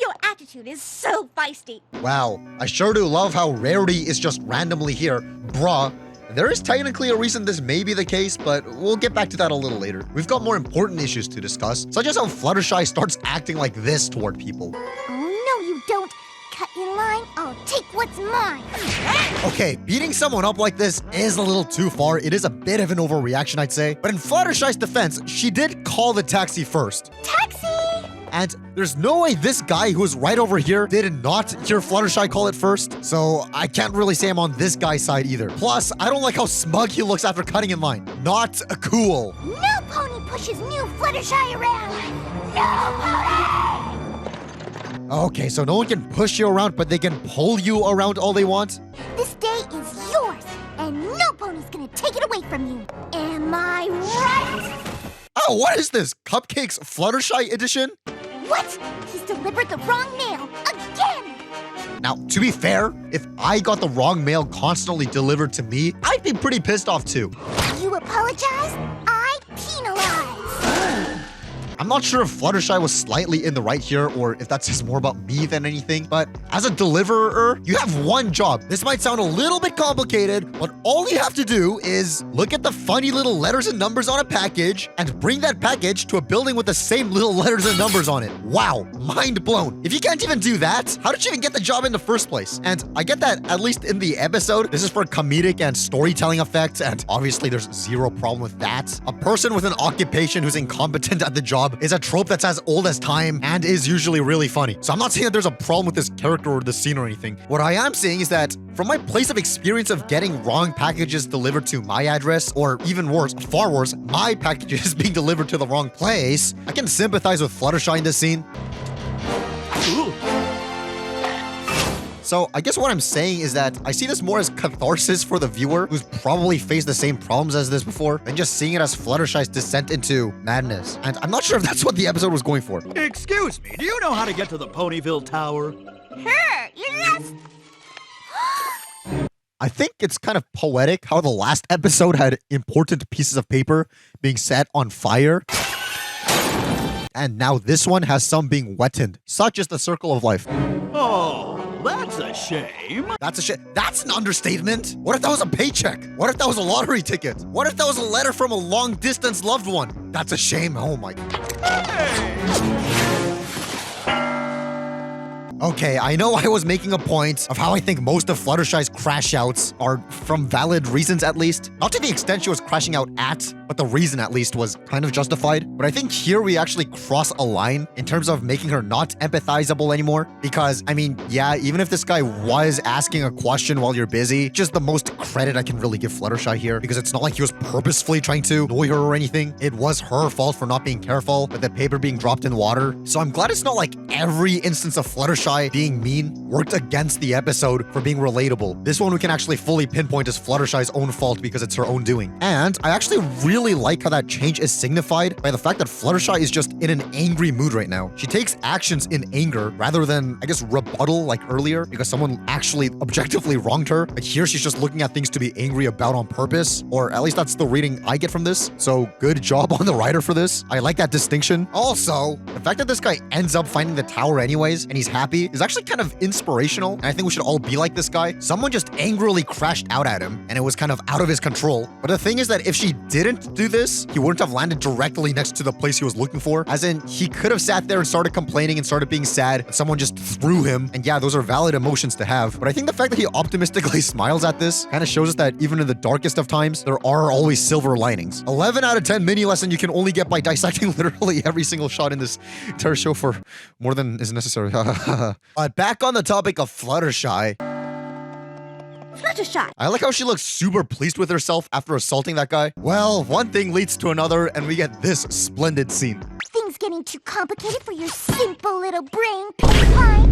Your attitude is so feisty. Wow, I sure do love how Rarity is just randomly here. Bruh. There is technically a reason this may be the case, but we'll get back to that a little later. We've got more important issues to discuss, such as how Fluttershy starts acting like this toward people. Oh, no, you don't. Cut in line, I'll take what's mine. Okay, beating someone up like this is a little too far. It is a bit of an overreaction, I'd say. But in Fluttershy's defense, she did call the taxi first. Taxi! And there's no way this guy who's right over here did not hear Fluttershy call it first. So I can't really say I'm on this guy's side either. Plus, I don't like how smug he looks after cutting in line. Not cool. No pony pushes new Fluttershy around. No pony! Okay, so no one can push you around, but they can pull you around all they want? This day is yours, and no pony's gonna take it away from you. Am I right? Oh, what is this? Cupcakes Fluttershy edition? What? He's delivered the wrong mail again! Now, to be fair, if I got the wrong mail constantly delivered to me, I'd be pretty pissed off too. You apologize, I penalize. I'm not sure if Fluttershy was slightly in the right here or if that says more about me than anything, but as a deliverer, you have one job. This might sound a little bit complicated, but all you have to do is look at the funny little letters and numbers on a package and bring that package to a building with the same little letters and numbers on it. Wow, mind blown. If you can't even do that, how did you even get the job in the first place? And I get that, at least in the episode, this is for comedic and storytelling effect, and obviously there's zero problem with that. A person with an occupation who's incompetent at the job is a trope that's as old as time and is usually really funny. So I'm not saying that there's a problem with this character or the scene or anything. What I am saying is that from my place of experience of getting wrong packages delivered to my address, or even worse, far worse, my packages being delivered to the wrong place, I can sympathize with Fluttershy in this scene. Ooh. So I guess what I'm saying is that I see this more as catharsis for the viewer who's probably faced the same problems as this before, than just seeing it as Fluttershy's descent into madness. And I'm not sure if that's what the episode was going for. Excuse me, do you know how to get to the Ponyville Tower? Her, yes. I think it's kind of poetic how the last episode had important pieces of paper being set on fire. And now this one has some being wetted. Such is the circle of life. Oh, that's a shame. That's a shame. That's an understatement. What if that was a paycheck? What if that was a lottery ticket? What if that was a letter from a long-distance loved one? That's a shame. Oh my. Okay, I know I was making a point of how I think most of Fluttershy's crash outs are from valid reasons at least. Not to the extent she was crashing out at, but the reason at least was kind of justified. But I think here we actually cross a line in terms of making her not empathizable anymore. Because, I mean, yeah, even if this guy was asking a question while you're busy, just the most credit I can really give Fluttershy here. Because it's not like he was purposefully trying to annoy her or anything. It was her fault for not being careful with the paper being dropped in water. So I'm glad it's not like every instance of Fluttershy being mean worked against the episode for being relatable. This one we can actually fully pinpoint as Fluttershy's own fault because it's her own doing. And I actually really like how that change is signified by the fact that Fluttershy is just in an angry mood right now. She takes actions in anger rather than, I guess, rebuttal like earlier because someone actually objectively wronged her. Like here she's just looking at things to be angry about on purpose, or at least that's the reading I get from this. So good job on the writer for this. I like that distinction. Also, the fact that this guy ends up finding the tower anyways and he's happy happy is actually kind of inspirational, and I think we should all be like this guy. Someone just angrily crashed out at him, and it was kind of out of his control. But the thing is that if she didn't do this, he wouldn't have landed directly next to the place he was looking for. As in, he could have sat there and started complaining and started being sad, and someone just threw him. And yeah, those are valid emotions to have. But I think the fact that he optimistically smiles at this kind of shows us that even in the darkest of times, there are always silver linings. 11 out of 10 mini lesson you can only get by dissecting literally every single shot in this entire show for more than is necessary. But back on the topic of Fluttershy. Fluttershy! I like how she looks super pleased with herself after assaulting that guy. Well, one thing leads to another, and we get this splendid scene. Things getting too complicated for your simple little brain, Pinkie Pie.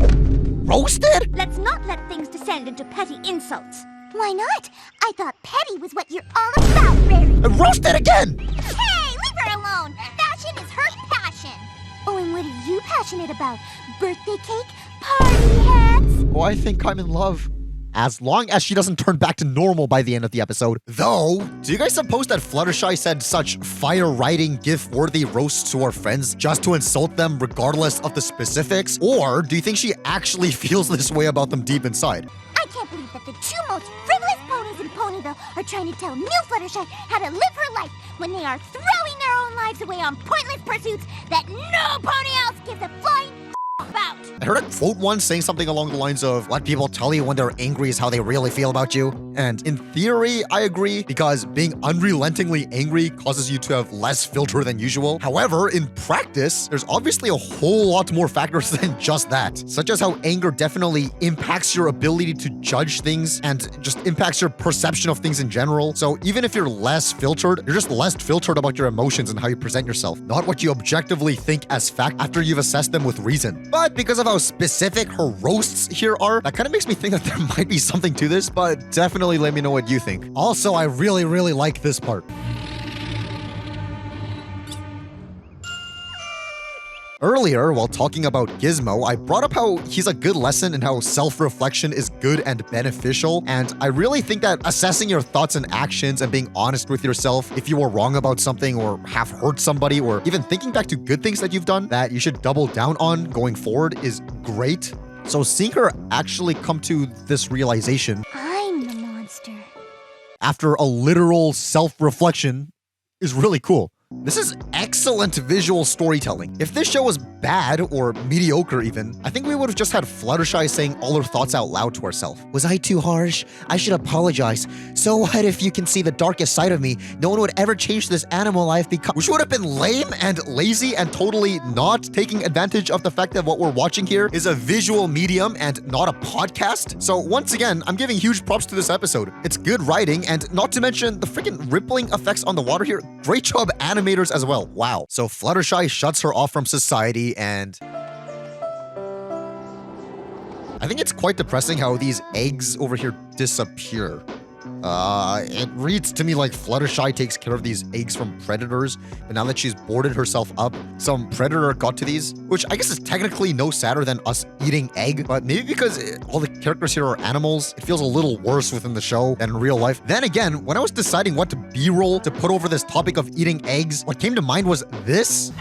Roasted? Let's not let things descend into petty insults. Why not? I thought petty was what you're all about, Rarity. Roasted again! Hey, leave her alone. Fashion is her passion. Oh, and what are you passionate about? Birthday cake? Party hats? Oh, I think I'm in love. As long as she doesn't turn back to normal by the end of the episode. Though, do you guys suppose that Fluttershy said such fire-writing, gift-worthy roasts to her friends just to insult them regardless of the specifics? Or do you think she actually feels this way about them deep inside? I can't believe that the two most frivolous ponies in Ponyville are trying to tell new Fluttershy how to live her life when they are throwing their own lives away on pointless pursuits that no pony else gives a flying about. I heard a quote once saying something along the lines of, what people tell you when they're angry is how they really feel about you. And in theory, I agree, because being unrelentingly angry causes you to have less filter than usual. However, in practice, there's obviously a whole lot more factors than just that, such as how anger definitely impacts your ability to judge things and just impacts your perception of things in general. So even if you're less filtered, you're just less filtered about your emotions and how you present yourself, not what you objectively think as fact after you've assessed them with reason. But because of how specific her roasts here are, that kind of makes me think that there might be something to this, but definitely let me know what you think. Also, I really like this part. Earlier, while talking about Gizmo, I brought up how he's a good lesson and how self-reflection is good and beneficial, and I really think that assessing your thoughts and actions and being honest with yourself if you were wrong about something or have hurt somebody or even thinking back to good things that you've done that you should double down on going forward is great. So seeing her actually come to this realization I'm the monster after a literal self-reflection is really cool. This is excellent visual storytelling. If this show was bad or mediocre even, I think we would have just had Fluttershy saying all her thoughts out loud to herself. Was I too harsh? I should apologize. So what if you can see the darkest side of me? No one would ever change this animal I've become. Which would have been lame and lazy and totally not taking advantage of the fact that what we're watching here is a visual medium and not a podcast. So once again, I'm giving huge props to this episode. It's good writing, and not to mention the freaking rippling effects on the water here. Great job animators as well. Wow. So Fluttershy shuts her off from society, and I think it's quite depressing how these eggs over here disappear. It reads to me like Fluttershy takes care of these eggs from predators, but now that she's boarded herself up, some predator got to these, which I guess is technically no sadder than us eating egg, but maybe because all the characters here are animals, it feels a little worse within the show than in real life. Then again, when I was deciding what to B-roll to put over this topic of eating eggs, what came to mind was this.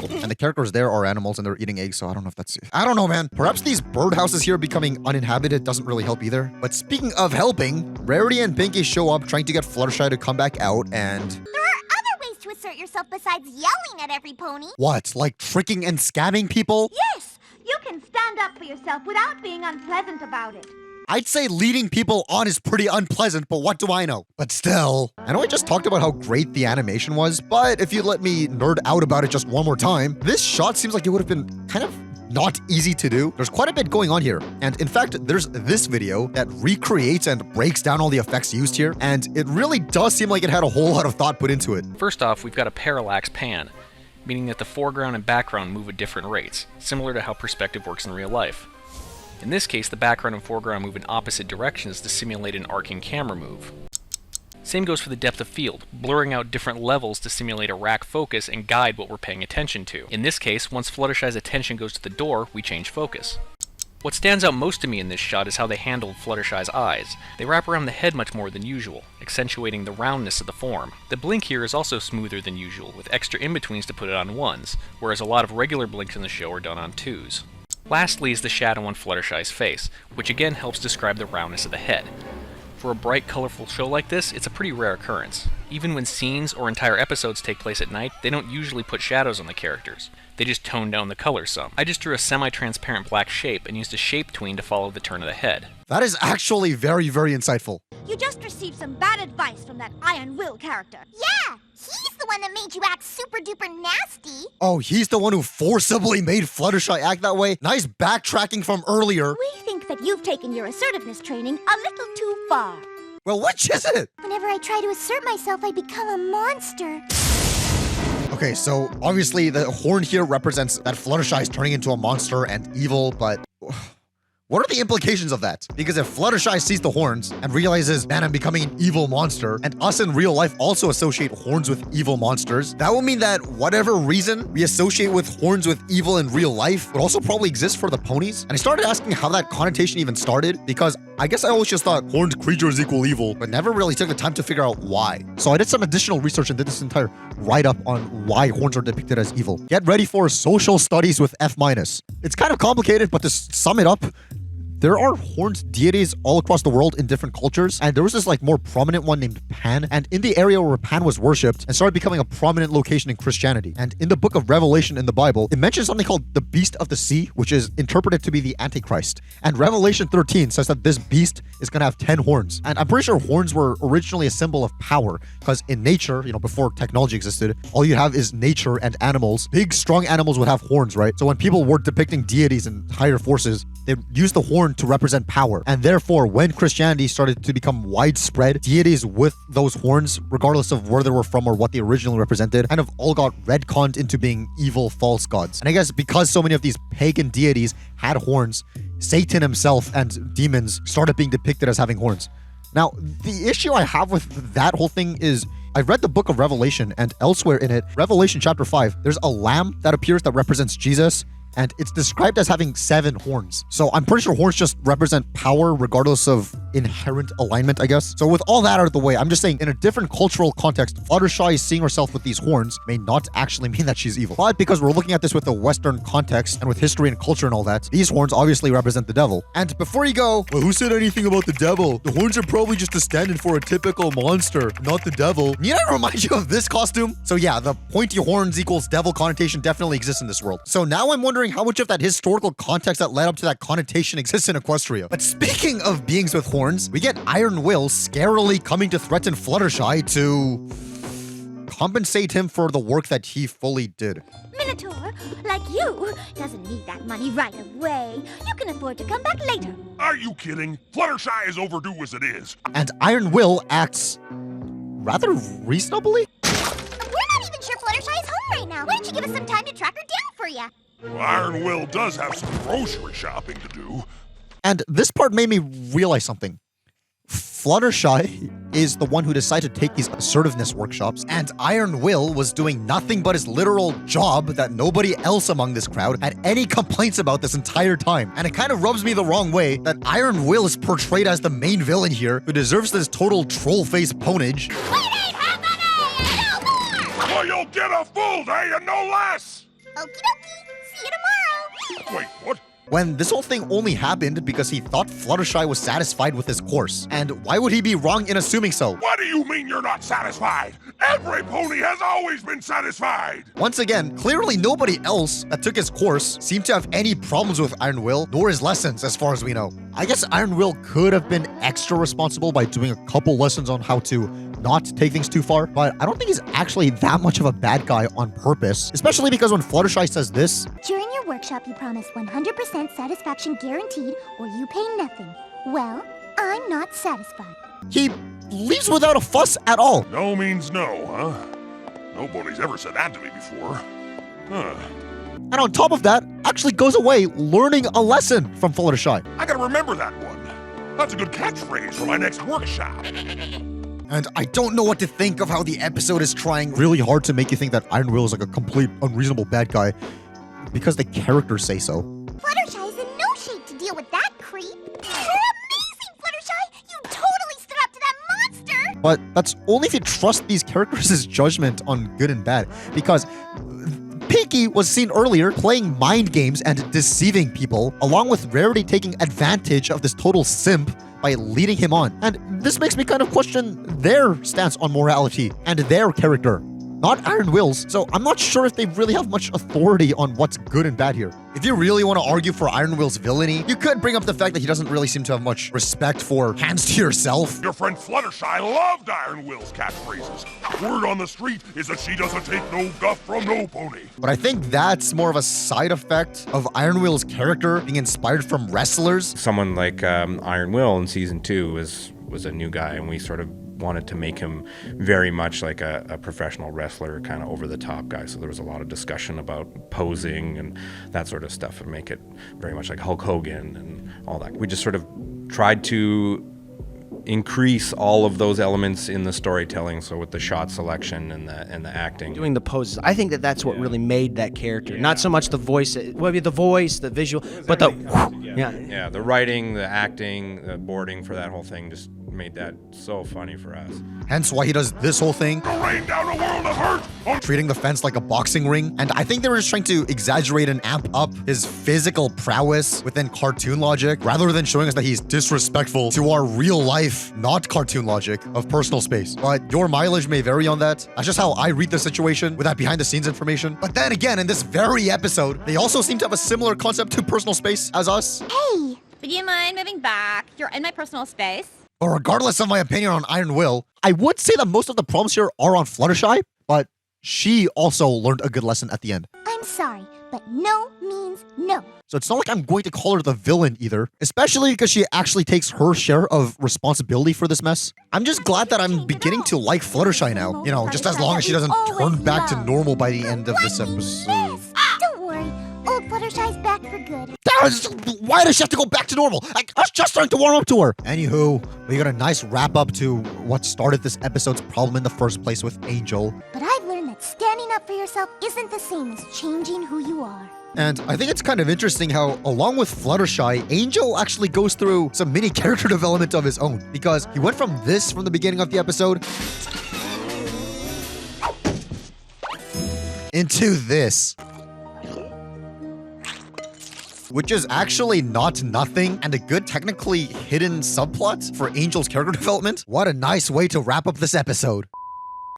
And the characters there are animals and they're eating eggs, so I don't know if that's... I don't know, man. Perhaps these birdhouses here becoming uninhabited doesn't really help either. But speaking of helping, Rarity and Pinkie show up trying to get Fluttershy to come back out, and... There are other ways to assert yourself besides yelling at every pony. What? Like tricking and scamming people? Yes! You can stand up for yourself without being unpleasant about it. I'd say leading people on is pretty unpleasant, but what do I know? But still, I know I just talked about how great the animation was, but if you'd let me nerd out about it just one more time, this shot seems like it would have been kind of not easy to do. There's quite a bit going on here. And in fact, there's this video that recreates and breaks down all the effects used here, and it really does seem like it had a whole lot of thought put into it. First off, we've got a parallax pan, meaning that the foreground and background move at different rates, similar to how perspective works in real life. In this case, the background and foreground move in opposite directions to simulate an arcing camera move. Same goes for the depth of field, blurring out different levels to simulate a rack focus and guide what we're paying attention to. In this case, once Fluttershy's attention goes to the door, we change focus. What stands out most to me in this shot is how they handled Fluttershy's eyes. They wrap around the head much more than usual, accentuating the roundness of the form. The blink here is also smoother than usual, with extra in-betweens to put it on 1s, whereas a lot of regular blinks in the show are done on 2s. Lastly is the shadow on Fluttershy's face, which again helps describe the roundness of the head. For a bright, colorful show like this, it's a pretty rare occurrence. Even when scenes or entire episodes take place at night, they don't usually put shadows on the characters. They just tone down the color some. I just drew a semi-transparent black shape and used a shape tween to follow the turn of the head. That is actually very, very insightful. You just received some bad advice from that Iron Will character. Yeah, he's the one that made you act super duper nasty. Oh, he's the one who forcibly made Fluttershy act that way? Nice backtracking from earlier. We think that you've taken your assertiveness training a little too far. Well, which is it? Whenever I try to assert myself, I become a monster. Okay, so obviously the horn here represents that Fluttershy is turning into a monster and evil, but what are the implications of that? Because if Fluttershy sees the horns and realizes, man, I'm becoming an evil monster, and us in real life also associate horns with evil monsters, that would mean that whatever reason we associate with horns with evil in real life would also probably exist for the ponies. And I started asking how that connotation even started, because I guess I always just thought horned creatures equal evil, but never really took the time to figure out why. So I did some additional research and did this entire write-up on why horns are depicted as evil. Get ready for social studies with F-. It's kind of complicated, but to sum it up, there are horned deities all across the world in different cultures, and there was this like more prominent one named Pan, and in the area where Pan was worshipped and started becoming a prominent location in Christianity. And in the book of Revelation in the Bible, it mentions something called the beast of the sea, which is interpreted to be the Antichrist. And Revelation 13 says that this beast is going to have 10 horns. And I'm pretty sure horns were originally a symbol of power, because in nature, you know, before technology existed, all you have is nature and animals. Big, strong animals would have horns, right? So when people were depicting deities and higher forces, they used the horn to represent power. And therefore, when Christianity started to become widespread, deities with those horns, regardless of where they were from or what they originally represented, kind of all got retconned into being evil false gods. And I guess because so many of these pagan deities had horns, Satan himself and demons started being depicted as having horns. Now, the issue I have with that whole thing is I read the book of Revelation, and elsewhere in it, Revelation chapter 5, there's a lamb that appears that represents Jesus, and it's described as having 7 horns. So I'm pretty sure horns just represent power regardless of inherent alignment, I guess. So with all that out of the way, I'm just saying in a different cultural context, Fluttershy seeing herself with these horns may not actually mean that she's evil. But because we're looking at this with a Western context and with history and culture and all that, these horns obviously represent the devil. And before you go, well, who said anything about the devil? The horns are probably just a stand-in for a typical monster, not the devil. Need I remind you of this costume? So yeah, the pointy horns equals devil connotation definitely exists in this world. So now I'm wondering how much of that historical context that led up to that connotation exists in Equestria. But speaking of beings with horns, we get Iron Will scarily coming to threaten Fluttershy to compensate him for the work that he fully did. Minotaur, like you, doesn't need that money right away. You can afford to come back later. Are you kidding? Fluttershy is overdue as it is. And Iron Will acts rather reasonably? We're not even sure Fluttershy is home right now. Why don't you give us some time to track her down for you? Well, Iron Will does have some grocery shopping to do. And this part made me realize something. Fluttershy is the one who decided to take these assertiveness workshops, and Iron Will was doing nothing but his literal job that nobody else among this crowd had any complaints about this entire time. And it kind of rubs me the wrong way that Iron Will is portrayed as the main villain here, who deserves this total troll face ponage. Well, you'll get a full day and no less! Okie dokie. See you tomorrow. Wait, what? When this whole thing only happened because he thought Fluttershy was satisfied with his course. And why would he be wrong in assuming so? What do you mean you're not satisfied? Every pony has always been satisfied! Once again, clearly nobody else that took his course seemed to have any problems with Iron Will, nor his lessons as far as we know. I guess Iron Will could have been extra responsible by doing a couple lessons on how to not take things too far, but I don't think he's actually that much of a bad guy on purpose, especially because when Fluttershy says this, during your workshop, you promised 100% satisfaction guaranteed, or you pay nothing. Well, I'm not satisfied. He leaves without a fuss at all. No means no, huh? Nobody's ever said that to me before. Huh. And on top of that, actually goes away learning a lesson from Fluttershy. I gotta remember that one. That's a good catchphrase for my next workshop. And I don't know what to think of how the episode is trying really hard to make you think that Iron Will is like a complete unreasonable bad guy because the characters say so. Fluttershy is in no shape to deal but that's only if you trust these characters' judgment on good and bad, because Pinky was seen earlier playing mind games and deceiving people, along with Rarity taking advantage of this total simp by leading him on. And this makes me kind of question their stance on morality and their character, not Iron Will's. So I'm not sure if they really have much authority on what's good and bad here. If you really want to argue for Iron Will's villainy, you could bring up the fact that he doesn't really seem to have much respect for hands to yourself. Your friend Fluttershy loved Iron Will's catchphrases. Word on the street is that she doesn't take no guff from no pony. But I think that's more of a side effect of Iron Will's character being inspired from wrestlers. Someone like Iron Will in season 2 was a new guy, and we sort of wanted to make him very much like a professional wrestler, kind of over the top guy. So there was a lot of discussion about posing and that sort of stuff, and make it very much like Hulk Hogan and all that. We just sort of tried to increase all of those elements in the storytelling. So with the shot selection and the acting, doing the poses, I think that's what really made that character. Not so much the voice, the voice, the visual, but the the writing, the acting, the boarding for that whole thing just made that so funny for us. Hence why he does this whole thing, rain down a world of hurt, treating the fence like a boxing ring. And I think they were just trying to exaggerate and amp up his physical prowess within cartoon logic, rather than showing us that he's disrespectful to our real life, not cartoon logic, of personal space. But your mileage may vary on that. That's just how I read the situation with that behind the scenes information. But then again, in this very episode, they also seem to have a similar concept to personal space as us. Hey! Would you mind moving back? You're in my personal space. But regardless of my opinion on Iron Will, I would say that most of the problems here are on Fluttershy, but she also learned a good lesson at the end. I'm sorry, but no means no. So it's not like I'm going to call her the villain either, especially because she actually takes her share of responsibility for this mess. I'm just glad that I'm beginning to like Fluttershy now, you know, just as long as she doesn't turn back to normal by the end of this episode. Don't worry, old Fluttershy's back for good. Why does she have to go back to normal? I was just starting to warm up to her. Anywho, we got a nice wrap up to what started this episode's problem in the first place with Angel. But I've learned that standing up for yourself isn't the same as changing who you are. And I think it's kind of interesting how, along with Fluttershy, Angel actually goes through some mini character development of his own. Because he went from the beginning of the episode into this, which is actually not nothing and a good technically hidden subplot for Angel's character development. What a nice way to wrap up this episode.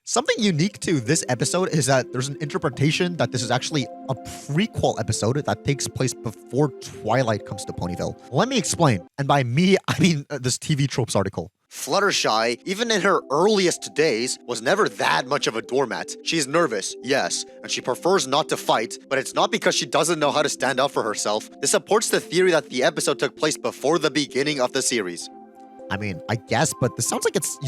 Something unique to this episode is that there's an interpretation that this is actually a prequel episode that takes place before Twilight comes to Ponyville. Let me explain. And by me, I mean this TV Tropes article. Fluttershy, even in her earliest days, was never that much of a doormat. She's nervous, yes, and she prefers not to fight, but it's not because she doesn't know how to stand up for herself. This supports the theory that the episode took place before the beginning of the series. I mean, I guess, but this sounds like it's,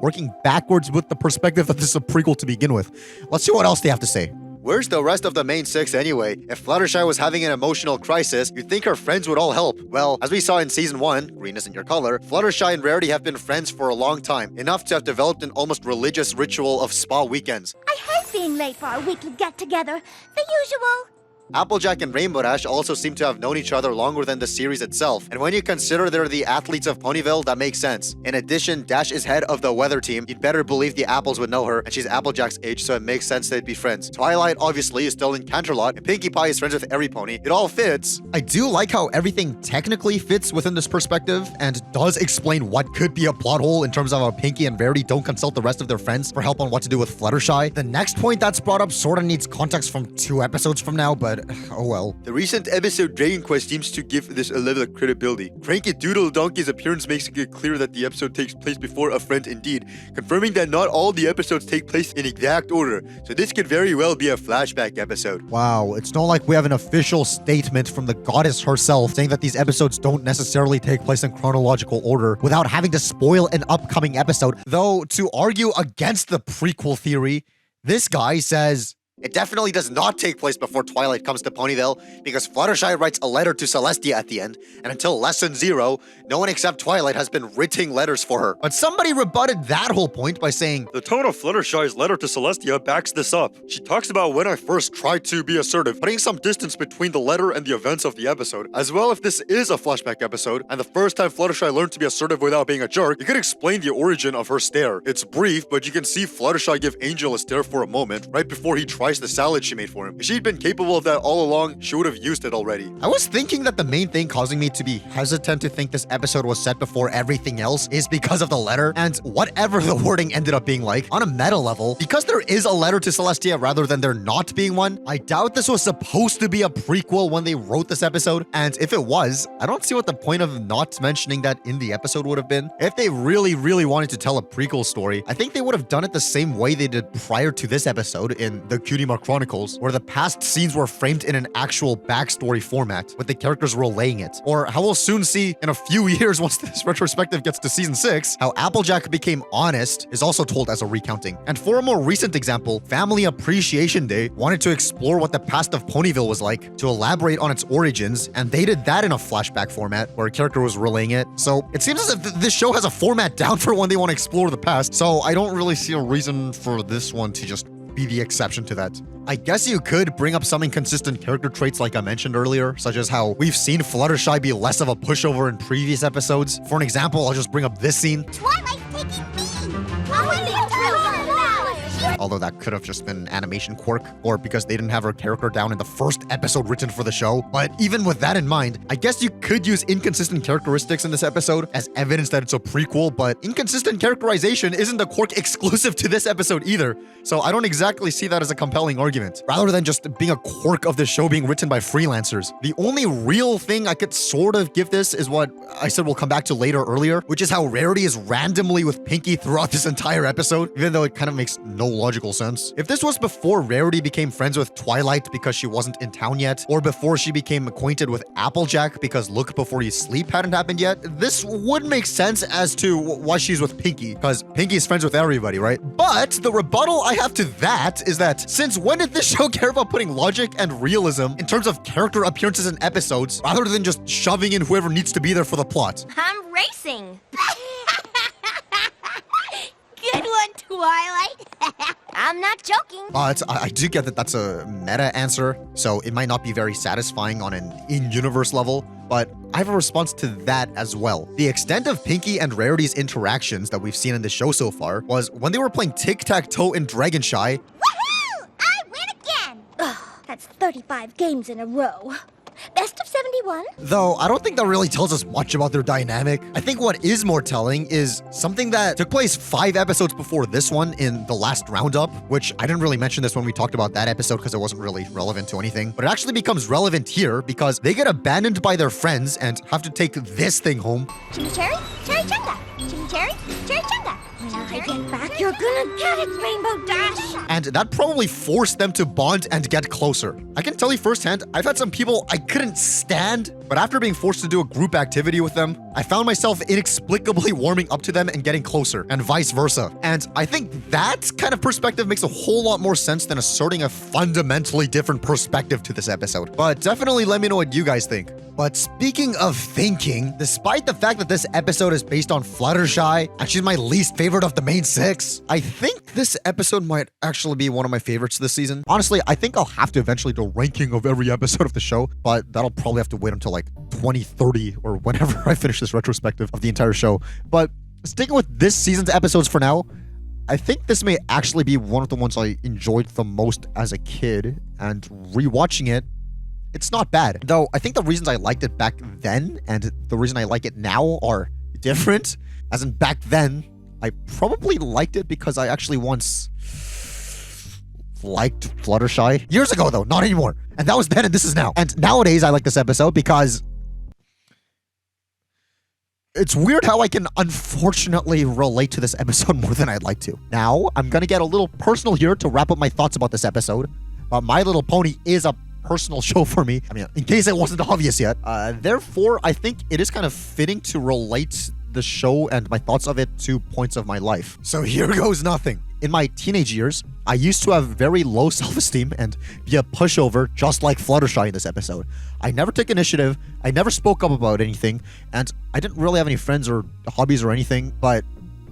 working backwards with the perspective that this is a prequel to begin with. Let's see what else they have to say. Where's the rest of the main six anyway? If Fluttershy was having an emotional crisis, you'd think her friends would all help. Well, as we saw in season 1, green isn't your color, Fluttershy and Rarity have been friends for a long time, enough to have developed an almost religious ritual of spa weekends. I hate being late for our weekly get-together. The usual. Applejack and Rainbow Dash also seem to have known each other longer than the series itself, and when you consider they're the athletes of Ponyville, that makes sense. In addition, Dash is head of the weather team. You'd better believe the Apples would know her, and she's Applejack's age, so it makes sense they'd be friends. Twilight obviously is still in Canterlot, and Pinkie Pie is friends with every pony. It all fits. I do like how everything technically fits within this perspective, and does explain what could be a plot hole in terms of how Pinkie and Rarity don't consult the rest of their friends for help on what to do with Fluttershy. The next point that's brought up sorta needs context from 2 episodes from now, but oh well. The recent episode Dragon Quest seems to give this a level of credibility. Cranky Doodle Donkey's appearance makes it clear that the episode takes place before a friend indeed, confirming that not all the episodes take place in exact order, so this could very well be a flashback episode. Wow, it's not like we have an official statement from the goddess herself saying that these episodes don't necessarily take place in chronological order without having to spoil an upcoming episode. Though, to argue against the prequel theory, this guy says, It definitely does not take place before Twilight comes to Ponyville, because Fluttershy writes a letter to Celestia at the end, and until Lesson 0, no one except Twilight has been writing letters for her. But somebody rebutted that whole point by saying, the tone of Fluttershy's letter to Celestia backs this up. She talks about when I first tried to be assertive, putting some distance between the letter and the events of the episode. As well, if this is a flashback episode, and the first time Fluttershy learned to be assertive without being a jerk, you could explain the origin of her stare. It's brief, but you can see Fluttershy give Angel a stare for a moment, right before he tries the salad she made for him. If she'd been capable of that all along, she would have used it already. I was thinking that the main thing causing me to be hesitant to think this episode was set before everything else is because of the letter, and whatever the wording ended up being like, on a meta level, because there is a letter to Celestia rather than there not being one, I doubt this was supposed to be a prequel when they wrote this episode, and if it was, I don't see what the point of not mentioning that in the episode would have been. If they really wanted to tell a prequel story, I think they would have done it the same way they did prior to this episode in the Cutie Pox Chronicles, where the past scenes were framed in an actual backstory format, with the characters relaying it. Or how we'll soon see in a few years once this retrospective gets to season 6, how Applejack became honest is also told as a recounting. And for a more recent example, Family Appreciation Day wanted to explore what the past of Ponyville was like, to elaborate on its origins, and they did that in a flashback format, where a character was relaying it. So it seems as if this show has a format down for when they want to explore the past, so I don't really see a reason for this one to just be the exception to that. I guess you could bring up some inconsistent character traits like I mentioned earlier, such as how we've seen Fluttershy be less of a pushover in previous episodes. For an example, I'll just bring up this scene. Twilight's taking me! Although that could have just been an animation quirk, or because they didn't have her character down in the first episode written for the show. But even with that in mind, I guess you could use inconsistent characteristics in this episode as evidence that it's a prequel, but inconsistent characterization isn't a quirk exclusive to this episode either, so I don't exactly see that as a compelling argument. Rather than just being a quirk of the show being written by freelancers, the only real thing I could sort of give this is what I said we'll come back to later earlier, which is how Rarity is randomly with Pinky throughout this entire episode, even though it kind of makes no logical sense. If this was before Rarity became friends with Twilight because she wasn't in town yet, or before she became acquainted with Applejack because Look Before You Sleep hadn't happened yet, this would make sense as to why she's with Pinky, because Pinky's friends with everybody, right? But the rebuttal I have to that is that since when did this show care about putting logic and realism in terms of character appearances in episodes, rather than just shoving in whoever needs to be there for the plot? I'm racing. Good one, Twilight. I'm not joking. But I do get that that's a meta answer, so it might not be very satisfying on an in-universe level, but I have a response to that as well. The extent of Pinky and Rarity's interactions that we've seen in the show so far was when they were playing tic-tac-toe in Dragonshy. Woohoo! I win again! Ugh, that's 35 games in a row. Best of 71? Though I don't think that really tells us much about their dynamic. I think what is more telling is something that took place 5 episodes before this one in the Last Roundup, which I didn't really mention this when we talked about that episode because it wasn't really relevant to anything, but it actually becomes relevant here because they get abandoned by their friends and have to take this thing home. Chimichurri, Cherry Chunga. Chimichurri, Cherry Chunga. When I get back, you're gonna get it, Rainbow Dash! And that probably forced them to bond and get closer. I can tell you firsthand, I've had some people I couldn't stand, but after being forced to do a group activity with them, I found myself inexplicably warming up to them and getting closer, and vice versa. And I think that kind of perspective makes a whole lot more sense than asserting a fundamentally different perspective to this episode. But definitely let me know what you guys think. But speaking of thinking, despite the fact that this episode is based on Fluttershy, and she's my least favorite of the main 6, I think this episode might actually be one of my favorites this season. Honestly, I think I'll have to eventually do a ranking of every episode of the show, but that'll probably have to wait until like 2030 or whenever I finish this retrospective of the entire show. But sticking with this season's episodes for now, I think this may actually be one of the ones I enjoyed the most as a kid, and rewatching it, it's not bad. Though I think the reasons I liked it back then and the reason I like it now are different. As in back then, I probably liked it because I actually once liked Fluttershy. Years ago though, not anymore. And that was then and this is now. And nowadays I like this episode because it's weird how I can unfortunately relate to this episode more than I'd like to. Now, I'm gonna get a little personal here to wrap up my thoughts about this episode. But My Little Pony is a personal show for me. I mean, in case it wasn't obvious yet. Therefore, I think it is kind of fitting to relate the show and my thoughts of it to points of my life. So here goes nothing. in my teenage years, I used to have very low self-esteem and be a pushover just like Fluttershy in this episode. I never took initiative, I never spoke up about anything, and I didn't really have any friends or hobbies or anything, but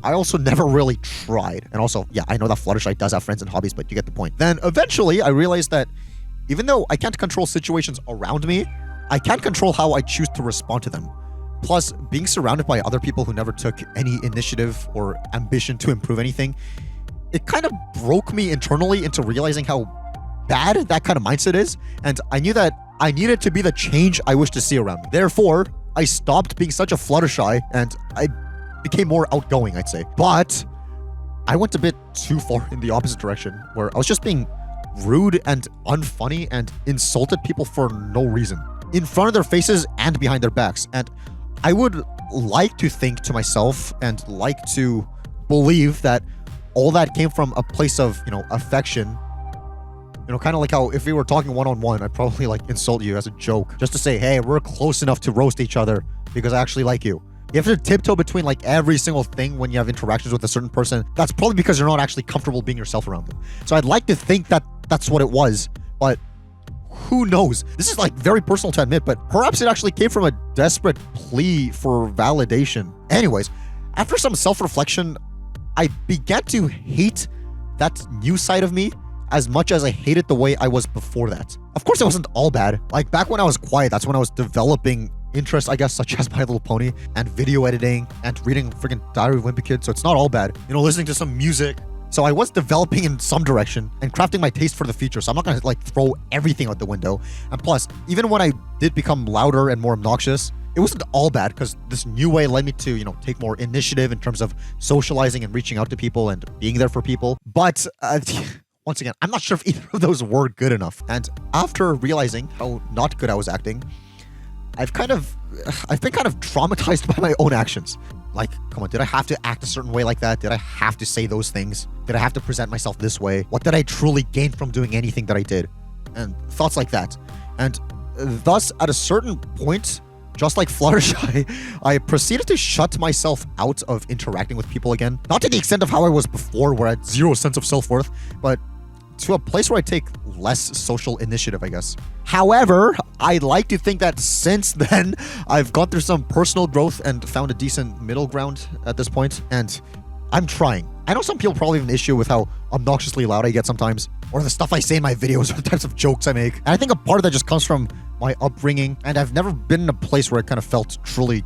I also never really tried. And also, yeah, I know that Fluttershy does have friends and hobbies, but you get the point. Then eventually I realized that even though I can't control situations around me, I can control how I choose to respond to them. Plus, being surrounded by other people who never took any initiative or ambition to improve anything, it kind of broke me internally into realizing how bad that kind of mindset is, and I knew that I needed to be the change I wish to see around me. Therefore, I stopped being such a Fluttershy, and I became more outgoing, I'd say. But I went a bit too far in the opposite direction, where I was just being rude and unfunny and insulted people for no reason, in front of their faces and behind their backs. And I would like to think to myself and like to believe that all that came from a place of, affection. Kind of like how if we were talking one-on-one, I'd probably like insult you as a joke just to say, hey, we're close enough to roast each other because I actually like you. You have to tiptoe between like every single thing when you have interactions with a certain person. That's probably because you're not actually comfortable being yourself around them. So I'd like to think that that's what it was, but who knows? This is like very personal to admit, but perhaps it actually came from a desperate plea for validation. Anyways, after some self-reflection, I began to hate that new side of me as much as I hated the way I was before that. Of course, it wasn't all bad. Like back when I was quiet, that's when I was developing interests, I guess, such as My Little Pony and video editing and reading freaking Diary of a Wimpy Kid. So it's not all bad. Listening to some music. So I was developing in some direction and crafting my taste for the future. So I'm not gonna like throw everything out the window. And plus, even when I did become louder and more obnoxious, it wasn't all bad because this new way led me to, take more initiative in terms of socializing and reaching out to people and being there for people. But once again, I'm not sure if either of those were good enough. And after realizing how not good I was acting, I've been kind of traumatized by my own actions. Like, come on, did I have to act a certain way like that? Did I have to say those things? Did I have to present myself this way? What did I truly gain from doing anything that I did? And thoughts like that. And thus, at a certain point, just like Fluttershy, I proceeded to shut myself out of interacting with people again. Not to the extent of how I was before, where I had zero sense of self-worth, but to a place where I take less social initiative, I guess. However, I'd like to think that since then, I've gone through some personal growth and found a decent middle ground at this point, and I'm trying. I know some people probably have an issue with how obnoxiously loud I get sometimes, or the stuff I say in my videos, or the types of jokes I make. And I think a part of that just comes from my upbringing, and I've never been in a place where I kind of felt truly,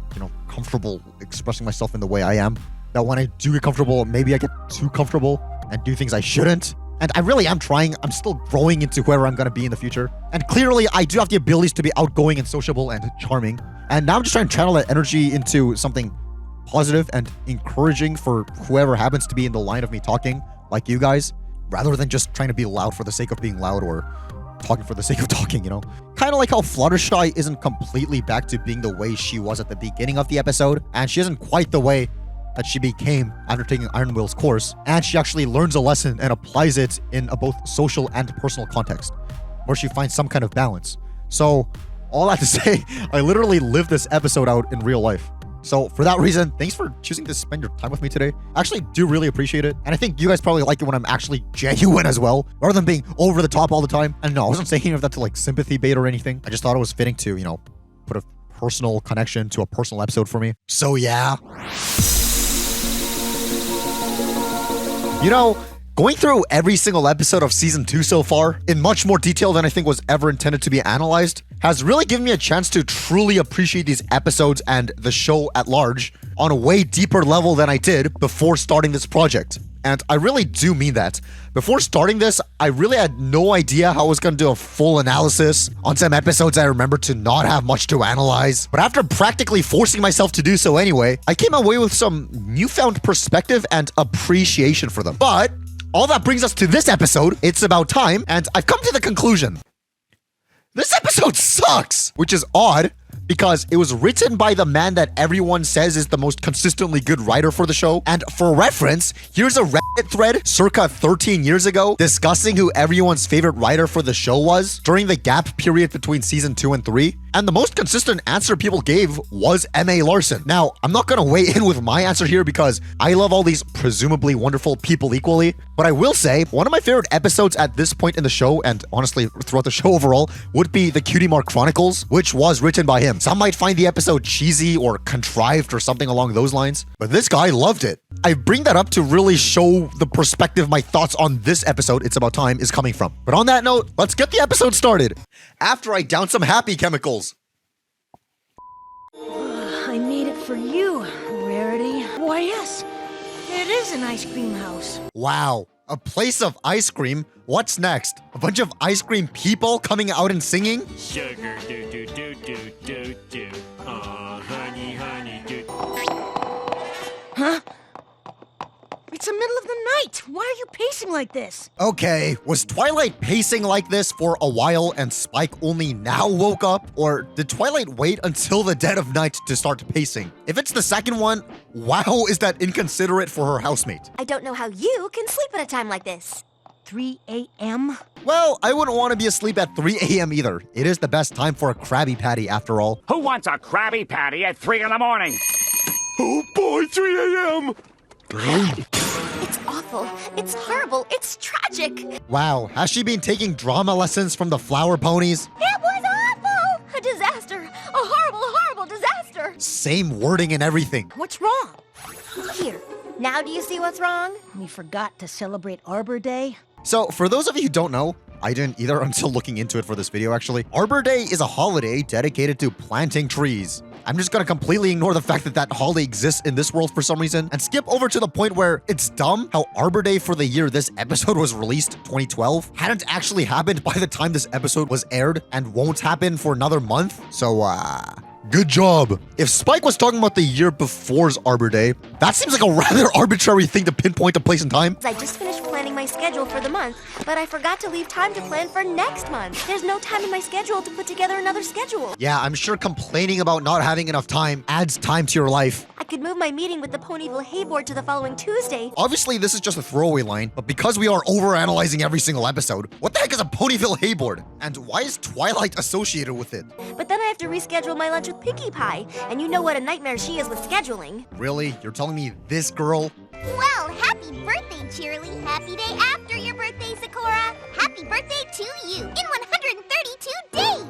comfortable expressing myself in the way I am. That when I do get comfortable, maybe I get too comfortable and do things I shouldn't. And I really am trying. I'm still growing into whoever I'm going to be in the future. And clearly, I do have the abilities to be outgoing and sociable and charming. And now I'm just trying to channel that energy into something positive and encouraging for whoever happens to be in the line of me talking, like you guys, rather than just trying to be loud for the sake of being loud or talking for the sake of talking, Kind of like how Fluttershy isn't completely back to being the way she was at the beginning of the episode, and she isn't quite the way that she became after taking Iron Will's course, and she actually learns a lesson and applies it in a both social and personal context, where she finds some kind of balance. So, all that to say, I literally lived this episode out in real life. So, for that reason, thanks for choosing to spend your time with me today. I actually do really appreciate it, and I think you guys probably like it when I'm actually genuine as well, rather than being over the top all the time. And no, I wasn't saying any of that to like sympathy bait or anything. I just thought it was fitting to, put a personal connection to a personal episode for me. So yeah. Going through every single episode of Season 2 so far, in much more detail than I think was ever intended to be analyzed, has really given me a chance to truly appreciate these episodes and the show at large on a way deeper level than I did before starting this project. And I really do mean that. Before starting this, I really had no idea how I was going to do a full analysis on some episodes I remember to not have much to analyze. But after practically forcing myself to do so anyway, I came away with some newfound perspective and appreciation for them. But all that brings us to this episode. It's about time, and I've come to the conclusion. This episode sucks, which is odd because it was written by the man that everyone says is the most consistently good writer for the show. And for reference, here's a Reddit thread circa 13 years ago discussing who everyone's favorite writer for the show was during the gap period between season 2 and 3. And the most consistent answer people gave was M.A. Larson. Now, I'm not gonna weigh in with my answer here because I love all these presumably wonderful people equally, but I will say one of my favorite episodes at this point in the show, and honestly throughout the show overall, would be the Cutie Mark Chronicles, which was written by him. Some might find the episode cheesy or contrived or something along those lines, but this guy loved it. I bring that up to really show the perspective my thoughts on this episode, It's About Time, is coming from. But on that note, let's get the episode started. After I down some happy chemicals. I made it for you, Rarity. Why, yes, it is an ice cream house. Wow, a place of ice cream? What's next? A bunch of ice cream people coming out and singing? Sugar do do do do do do. Oh, honey, honey do. Huh? It's the middle of the night. Why are you pacing like this? Okay, was Twilight pacing like this for a while and Spike only now woke up? Or did Twilight wait until the dead of night to start pacing? If it's the second one, wow, is that inconsiderate for her housemate. I don't know how you can sleep at a time like this. 3 a.m.? Well, I wouldn't want to be asleep at 3 a.m. either. It is the best time for a Krabby Patty after all. Who wants a Krabby Patty at 3 in the morning? Oh boy, 3 a.m. It's awful. It's horrible. It's tragic. Wow, has she been taking drama lessons from the flower ponies? It was awful. A disaster. A horrible, horrible disaster. Same wording and everything. What's wrong? Here. Now do you see what's wrong? We forgot to celebrate Arbor Day. So, for those of you who don't know, I didn't either until looking into it for this video actually. Arbor Day is a holiday dedicated to planting trees. I'm just gonna completely ignore the fact that that holiday exists in this world for some reason and skip over to the point where it's dumb how Arbor Day for the year this episode was released, 2012, hadn't actually happened by the time this episode was aired and won't happen for another month. So, good job. If Spike was talking about the year before's Arbor Day, that seems like a rather arbitrary thing to pinpoint a place and time. I just finished planning my schedule for the month, but I forgot to leave time to plan for next month. There's no time in my schedule to put together another schedule. Yeah, I'm sure complaining about not having enough time adds time to your life. I could move my meeting with the Ponyville Hay Board to the following Tuesday. Obviously, this is just a throwaway line, but because we are overanalyzing every single episode, what the heck is a Ponyville Hay Board? And why is Twilight associated with it? But then I have to reschedule my lunch with Pinkie Pie, and you know what a nightmare she is with scheduling. Really? You're telling me this girl? Well, happy birthday, Cheerly. Happy day after your birthday, Sakura. Happy birthday to you in 132 days.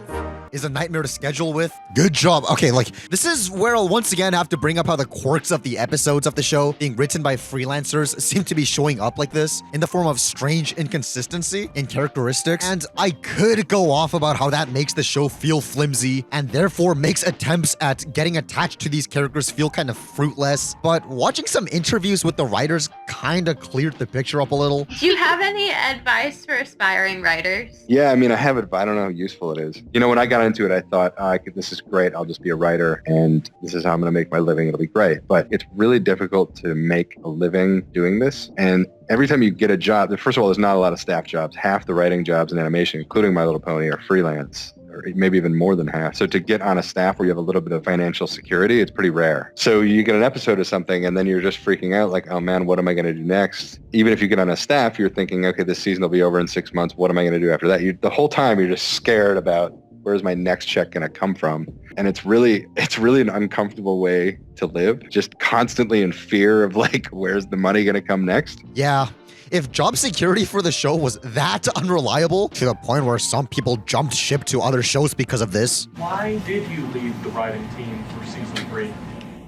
Is a nightmare to schedule with? Good job. Okay, like, this is where I'll once again have to bring up how the quirks of the episodes of the show being written by freelancers seem to be showing up like this in the form of strange inconsistency in characteristics. And I could go off about how that makes the show feel flimsy and therefore makes attempts at getting attached to these characters feel kind of fruitless. But watching some interviews with the writers kind of cleared the picture up a little. Do you have any advice for aspiring writers? Yeah, I mean, I have it, but I don't know how useful it is. You know, when I got into it, I thought, this is great. I'll just be a writer, and this is how I'm going to make my living. It'll be great. But it's really difficult to make a living doing this. And every time you get a job, first of all, there's not a lot of staff jobs. Half the writing jobs in animation, including My Little Pony, are freelance, or maybe even more than half. So to get on a staff where you have a little bit of financial security, it's pretty rare. So you get an episode of something and then you're just freaking out like, oh man, what am I going to do next? Even if you get on a staff, you're thinking, okay, this season will be over in 6 months. What am I going to do after that? The whole time you're just scared about where's my next check going to come from? And it's really an uncomfortable way to live, just constantly in fear of like, where's the money going to come next? Yeah. If job security for the show was that unreliable to the point where some people jumped ship to other shows because of this. Why did you leave the writing team for season 3?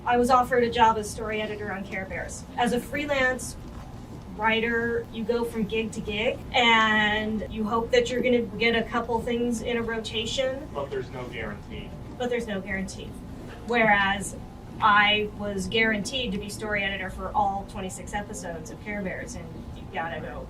I was offered a job as story editor on Care Bears. As a freelance writer, you go from gig to gig and you hope that you're going to get a couple things in a rotation. But there's no guarantee. Whereas I was guaranteed to be story editor for all 26 episodes of Care Bears, and you gotta go,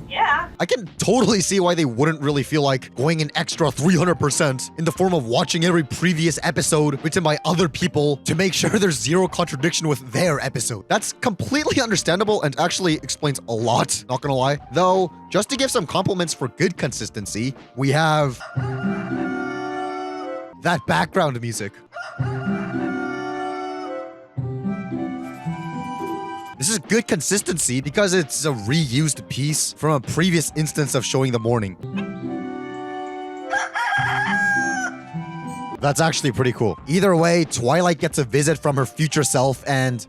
yeah. I can totally see why they wouldn't really feel like going an extra 300% in the form of watching every previous episode written by other people to make sure there's zero contradiction with their episode. That's completely understandable and actually explains a lot, not gonna lie. Though, just to give some compliments for good consistency, we have that background music. This is good consistency because it's a reused piece from a previous instance of Showing the Morning. That's actually pretty cool. Either way, Twilight gets a visit from her future self and...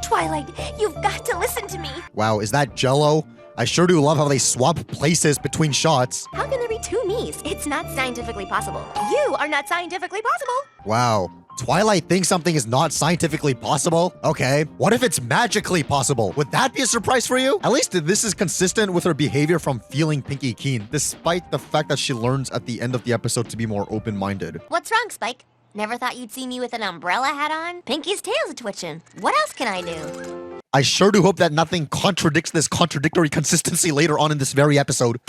Twilight, you've got to listen to me. Wow, is that Jello? I sure do love how they swap places between shots. How can there be two me's? It's not scientifically possible. You are not scientifically possible. Wow. Twilight thinks something is not scientifically possible? Okay. What if it's magically possible? Would that be a surprise for you? At least this is consistent with her behavior from feeling Pinky keen, despite the fact that she learns at the end of the episode to be more open-minded. What's wrong, Spike? Never thought you'd see me with an umbrella hat on? Pinky's tail's twitching. What else can I do? I sure do hope that nothing contradicts this contradictory consistency later on in this very episode.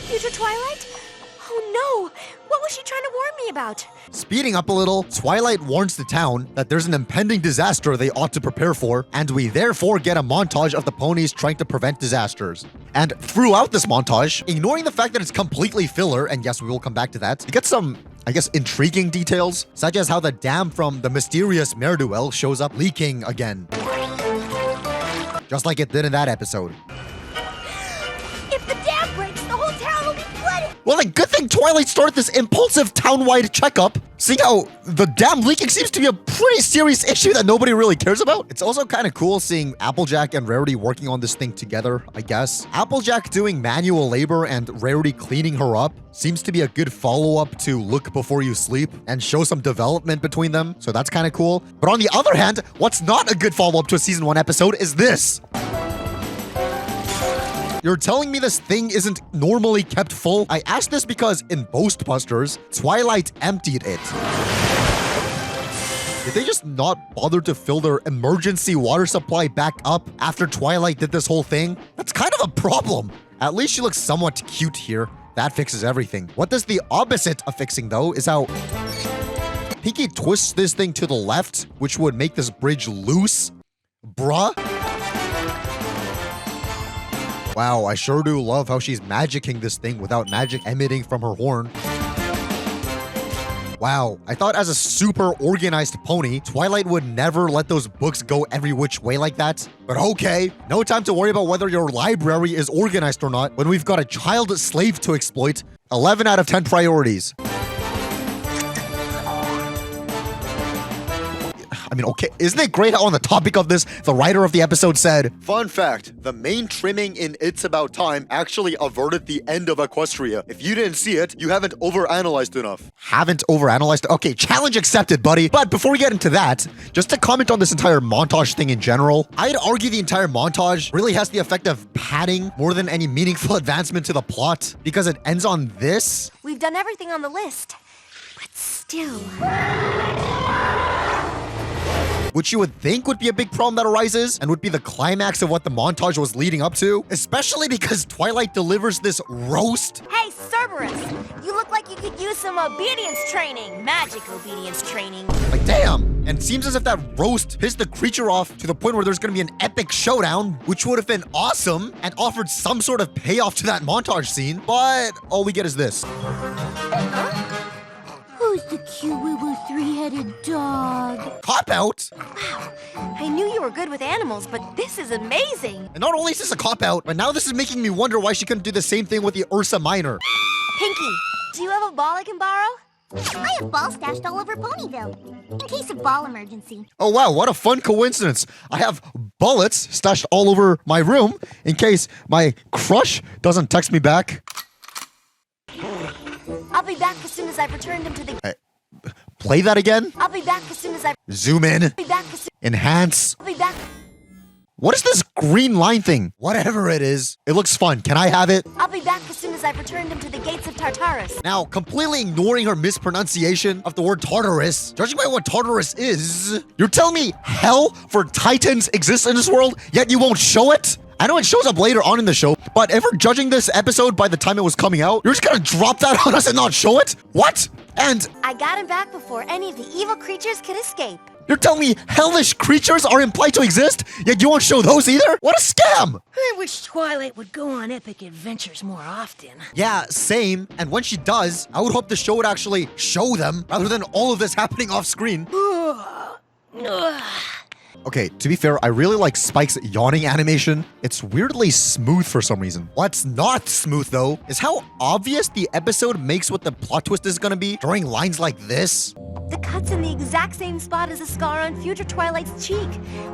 Future Twilight? Oh no! What was she trying to warn me about? Speeding up a little, Twilight warns the town that there's an impending disaster they ought to prepare for, and we therefore get a montage of the ponies trying to prevent disasters. And throughout this montage, ignoring the fact that it's completely filler, and yes, we will come back to that, you get some, I guess, intriguing details, such as how the dam from the mysterious Mare duel shows up leaking again. Just like it did in that episode. If the dam breaks, the whole town will be flooded! Well, a good thing Twilight started this impulsive town-wide checkup, seeing how the dam leaking seems to be a pretty serious issue that nobody really cares about. It's also kind of cool seeing Applejack and Rarity working on this thing together, I guess. Applejack doing manual labor and Rarity cleaning her up seems to be a good follow-up to Look Before You Sleep and show some development between them, so that's kind of cool. But on the other hand, what's not a good follow-up to a Season 1 episode is this. You're telling me this thing isn't normally kept full? I asked this because in Ghostbusters, Twilight emptied it. Did they just not bother to fill their emergency water supply back up after Twilight did this whole thing? That's kind of a problem. At least she looks somewhat cute here. That fixes everything. What does the opposite of fixing, though, is how Pinky twists this thing to the left, which would make this bridge loose. Bruh. Wow, I sure do love how she's magicking this thing without magic emitting from her horn. Wow, I thought as a super organized pony, Twilight would never let those books go every which way like that. But okay, no time to worry about whether your library is organized or not when we've got a child slave to exploit. 11 out of 10 priorities. I mean, okay, isn't it great how on the topic of this, the writer of the episode said, Fun fact, the main trimming in It's About Time actually averted the end of Equestria. If you didn't see it, you haven't overanalyzed enough. Haven't overanalyzed? Okay, challenge accepted, buddy. But before we get into that, just to comment on this entire montage thing in general, I'd argue the entire montage really has the effect of padding more than any meaningful advancement to the plot, because it ends on this. We've done everything on the list, but still... Which you would think would be a big problem that arises and would be the climax of what the montage was leading up to, especially because Twilight delivers this roast. Hey, Cerberus, you look like you could use some obedience training. Magic obedience training. Like, damn. And it seems as if that roast pissed the creature off to the point where there's gonna be an epic showdown, which would have been awesome and offered some sort of payoff to that montage scene, but all we get is this. Who's the cute woo-woo three-headed dog? Cop-out? Wow, I knew you were good with animals, but this is amazing. And not only is this a cop-out, but now this is making me wonder why she couldn't do the same thing with the Ursa Minor. Pinky, do you have a ball I can borrow? I have balls stashed all over Ponyville, in case of ball emergency. Oh wow, what a fun coincidence. I have bullets stashed all over my room in case my crush doesn't text me back. I'll be back as soon as I've returned him to the... Play that again? I'll be back as soon as I've... Zoom in. I'll be back as soon... Enhance. I'll be back... What is this green line thing? Whatever it is, it looks fun. Can I have it? I'll be back as soon as I've returned him to the gates of Tartarus. Now, completely ignoring her mispronunciation of the word Tartarus, judging by what Tartarus is, you're telling me hell for Titans exists in this world, yet you won't show it? I know it shows up later on in the show, but if we're judging this episode by the time it was coming out, you're just gonna drop that on us and not show it? What? And I got him back before any of the evil creatures could escape. you're telling me hellish creatures are implied to exist, yet you won't show those either? What a scam! I wish Twilight would go on epic adventures more often. Yeah, same. And when she does, I would hope the show would actually show them rather than all of this happening off screen. Okay, to be fair, I really like Spike's yawning animation. It's weirdly smooth for some reason. What's not smooth, though, is how obvious the episode makes what the plot twist is gonna be during lines like this. The cut's in the exact same spot as the scar on future Twilight's cheek.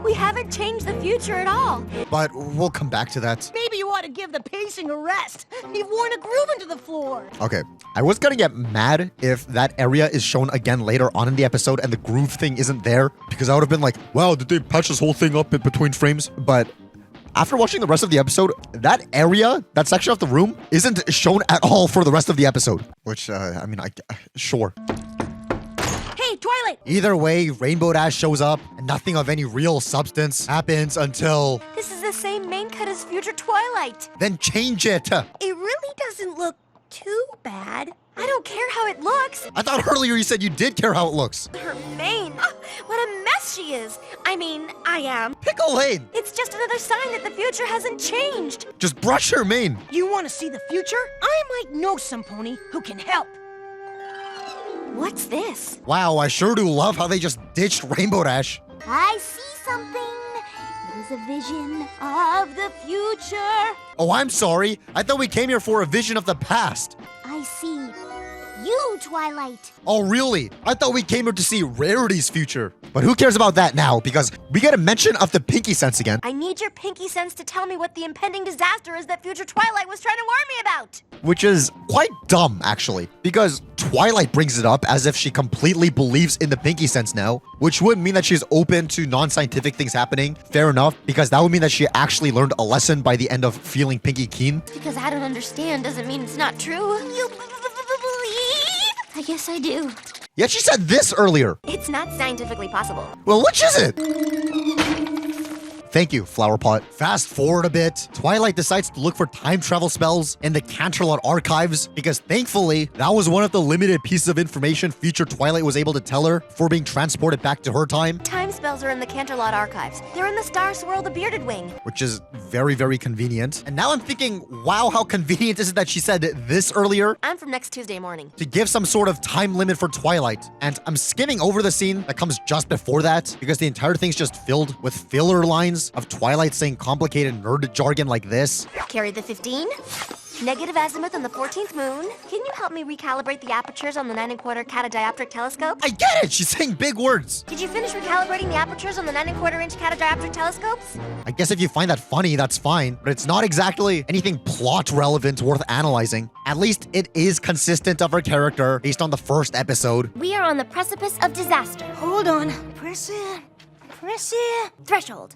We haven't changed the future at all. But we'll come back to that. Maybe you ought to give the pacing a rest. You've worn a groove into the floor. Okay, I was gonna get mad if that area is shown again later on in the episode and the groove thing isn't there, because I would have been like, wow, did they patch this whole thing up in between frames? But after watching the rest of the episode, that area, that section of the room, isn't shown at all for the rest of the episode. Which, sure. Hey, Twilight! Either way, Rainbow Dash shows up, and nothing of any real substance happens until... This is the same main cut as future Twilight. Then change it! It really doesn't look too bad. I don't care how it looks. I thought earlier you said you did care how it looks. Her mane. Oh, what a mess she is. I mean, I am. Pickle Lane! It's just another sign that the future hasn't changed. Just brush her mane. You want to see the future? I might know some pony who can help. What's this? Wow, I sure do love how they just ditched Rainbow Dash. I see something. It is a vision of the future. Oh, I'm sorry. I thought we came here for a vision of the past. I see you, Twilight. Oh, really? I thought we came here to see Rarity's future. But who cares about that now? Because we get a mention of the Pinky Sense again. I need your Pinky Sense to tell me what the impending disaster is that future Twilight was trying to warn me about. Which is quite dumb, actually. Because Twilight brings it up as if she completely believes in the Pinky Sense now. Which would mean that she's open to non-scientific things happening. Fair enough. Because that would mean that she actually learned a lesson by the end of feeling Pinky keen. Because I don't understand doesn't mean it's not true. You believe? I guess I do. Yet she said this earlier. It's not scientifically possible. Well, which is it? Thank you, Flowerpot. Fast forward a bit. Twilight decides to look for time travel spells in the Canterlot archives because thankfully, that was one of the limited pieces of information future Twilight was able to tell her for being transported back to her time. Time spells are in the Canterlot archives. They're in the Star Swirl the Bearded Wing. Which is very, very convenient. And now I'm thinking, wow, how convenient is it that she said this earlier? I'm from next Tuesday morning. To give some sort of time limit for Twilight. And I'm skimming over the scene that comes just before that because the entire thing's just filled with filler lines of Twilight saying complicated nerd jargon like this. Carry the 15. Negative azimuth on the 14th moon. Can you help me recalibrate the apertures on the 9 1/4 catadioptric telescope? I get it! She's saying big words! Did you finish recalibrating the apertures on the 9 1/4 inch catadioptric telescopes? I guess if you find that funny, that's fine, but it's not exactly anything plot relevant worth analyzing. At least it is consistent of her character based on the first episode. We are on the precipice of disaster. Hold on. Press it. Threshold.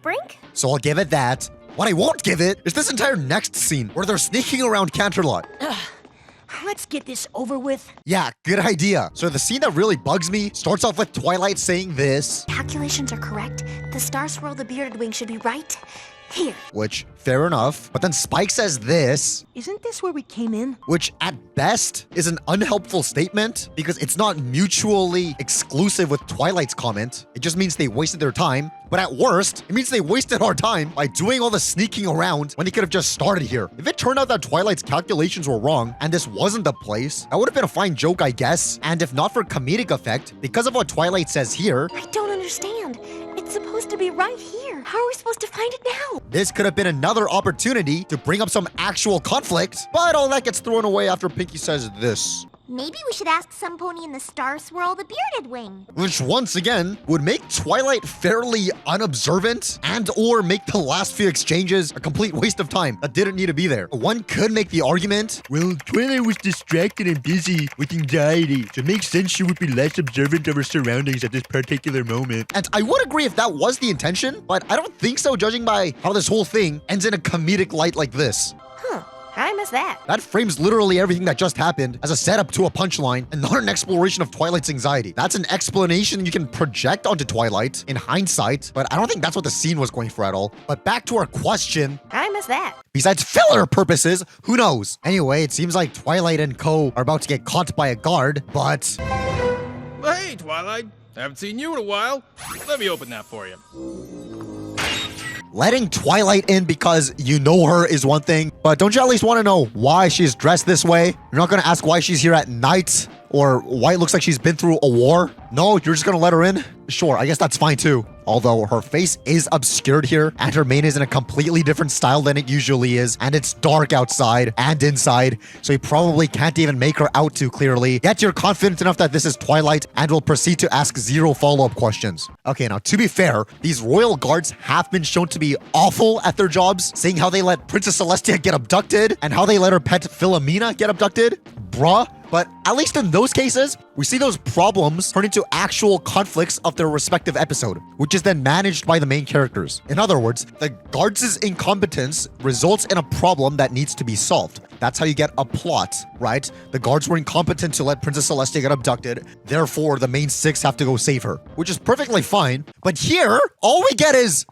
Brink? So I'll give it that. What I won't give it is this entire next scene where they're sneaking around Canterlot. Let's get this over with. Yeah, good idea. So the scene that really bugs me starts off with Twilight saying this. Calculations are correct. The Star Swirl the Bearded Wing should be right here. Which, fair enough. But then Spike says this. Isn't this where we came in? Which, at best, is an unhelpful statement because it's not mutually exclusive with Twilight's comment. It just means they wasted their time. But at worst, it means they wasted our time by doing all the sneaking around when they could have just started here. If it turned out that Twilight's calculations were wrong and this wasn't the place, that would have been a fine joke, I guess. And if not for comedic effect, because of what Twilight says here... I don't understand. It's supposed to be right here. How are we supposed to find it now? This could have been another opportunity to bring up some actual conflict, but all that gets thrown away after Pinky says this. Maybe we should ask some pony in the Star Swirl the Bearded Wing. Which, once again, would make Twilight fairly unobservant and or make the last few exchanges a complete waste of time that didn't need to be there. One could make the argument, well, Twilight was distracted and busy with anxiety, so it makes sense she would be less observant of her surroundings at this particular moment. And I would agree if that was the intention, but I don't think so judging by how this whole thing ends in a comedic light like this. I missed that. That frames literally everything that just happened as a setup to a punchline and not an exploration of Twilight's anxiety. That's an explanation you can project onto Twilight in hindsight, but I don't think that's what the scene was going for at all. But back to our question. I missed that. Besides filler purposes, who knows? Anyway, it seems like Twilight and co are about to get caught by a guard, but... Hey, Twilight. Haven't seen you in a while. Let me open that for you. Letting Twilight in because you know her is one thing, but don't you at least want to know why she's dressed this way? You're not going to ask why she's here at night Or White looks like she's been through a war? No, you're just gonna let her in? Sure, I guess that's fine too. Although her face is obscured here, and her mane is in a completely different style than it usually is, and it's dark outside and inside, so you probably can't even make her out too clearly. Yet you're confident enough that this is Twilight and will proceed to ask 0 follow-up questions. Okay, now to be fair, these royal guards have been shown to be awful at their jobs, seeing how they let Princess Celestia get abducted and how they let her pet Philomena get abducted. Bruh. But at least in those cases, we see those problems turn into actual conflicts of their respective episode, which is then managed by the main characters. In other words, the guards' incompetence results in a problem that needs to be solved. That's how you get a plot, right? The guards were incompetent to let Princess Celestia get abducted, therefore the main 6 have to go save her, which is perfectly fine. But here, all we get is...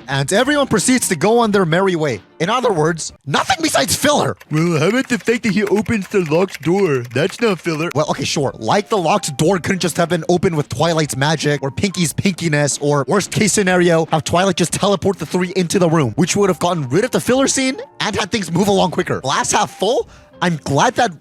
and everyone proceeds to go on their merry way. In other words, nothing besides filler. Well, how about the fact that he opens the locked door? That's not filler. Well, okay, sure. Like the locked door couldn't just have been opened with Twilight's magic, or Pinky's pinkiness, or worst case scenario, have Twilight just teleport the 3 into the room, which would have gotten rid of the filler scene and had things move along quicker. Glass half full? I'm glad that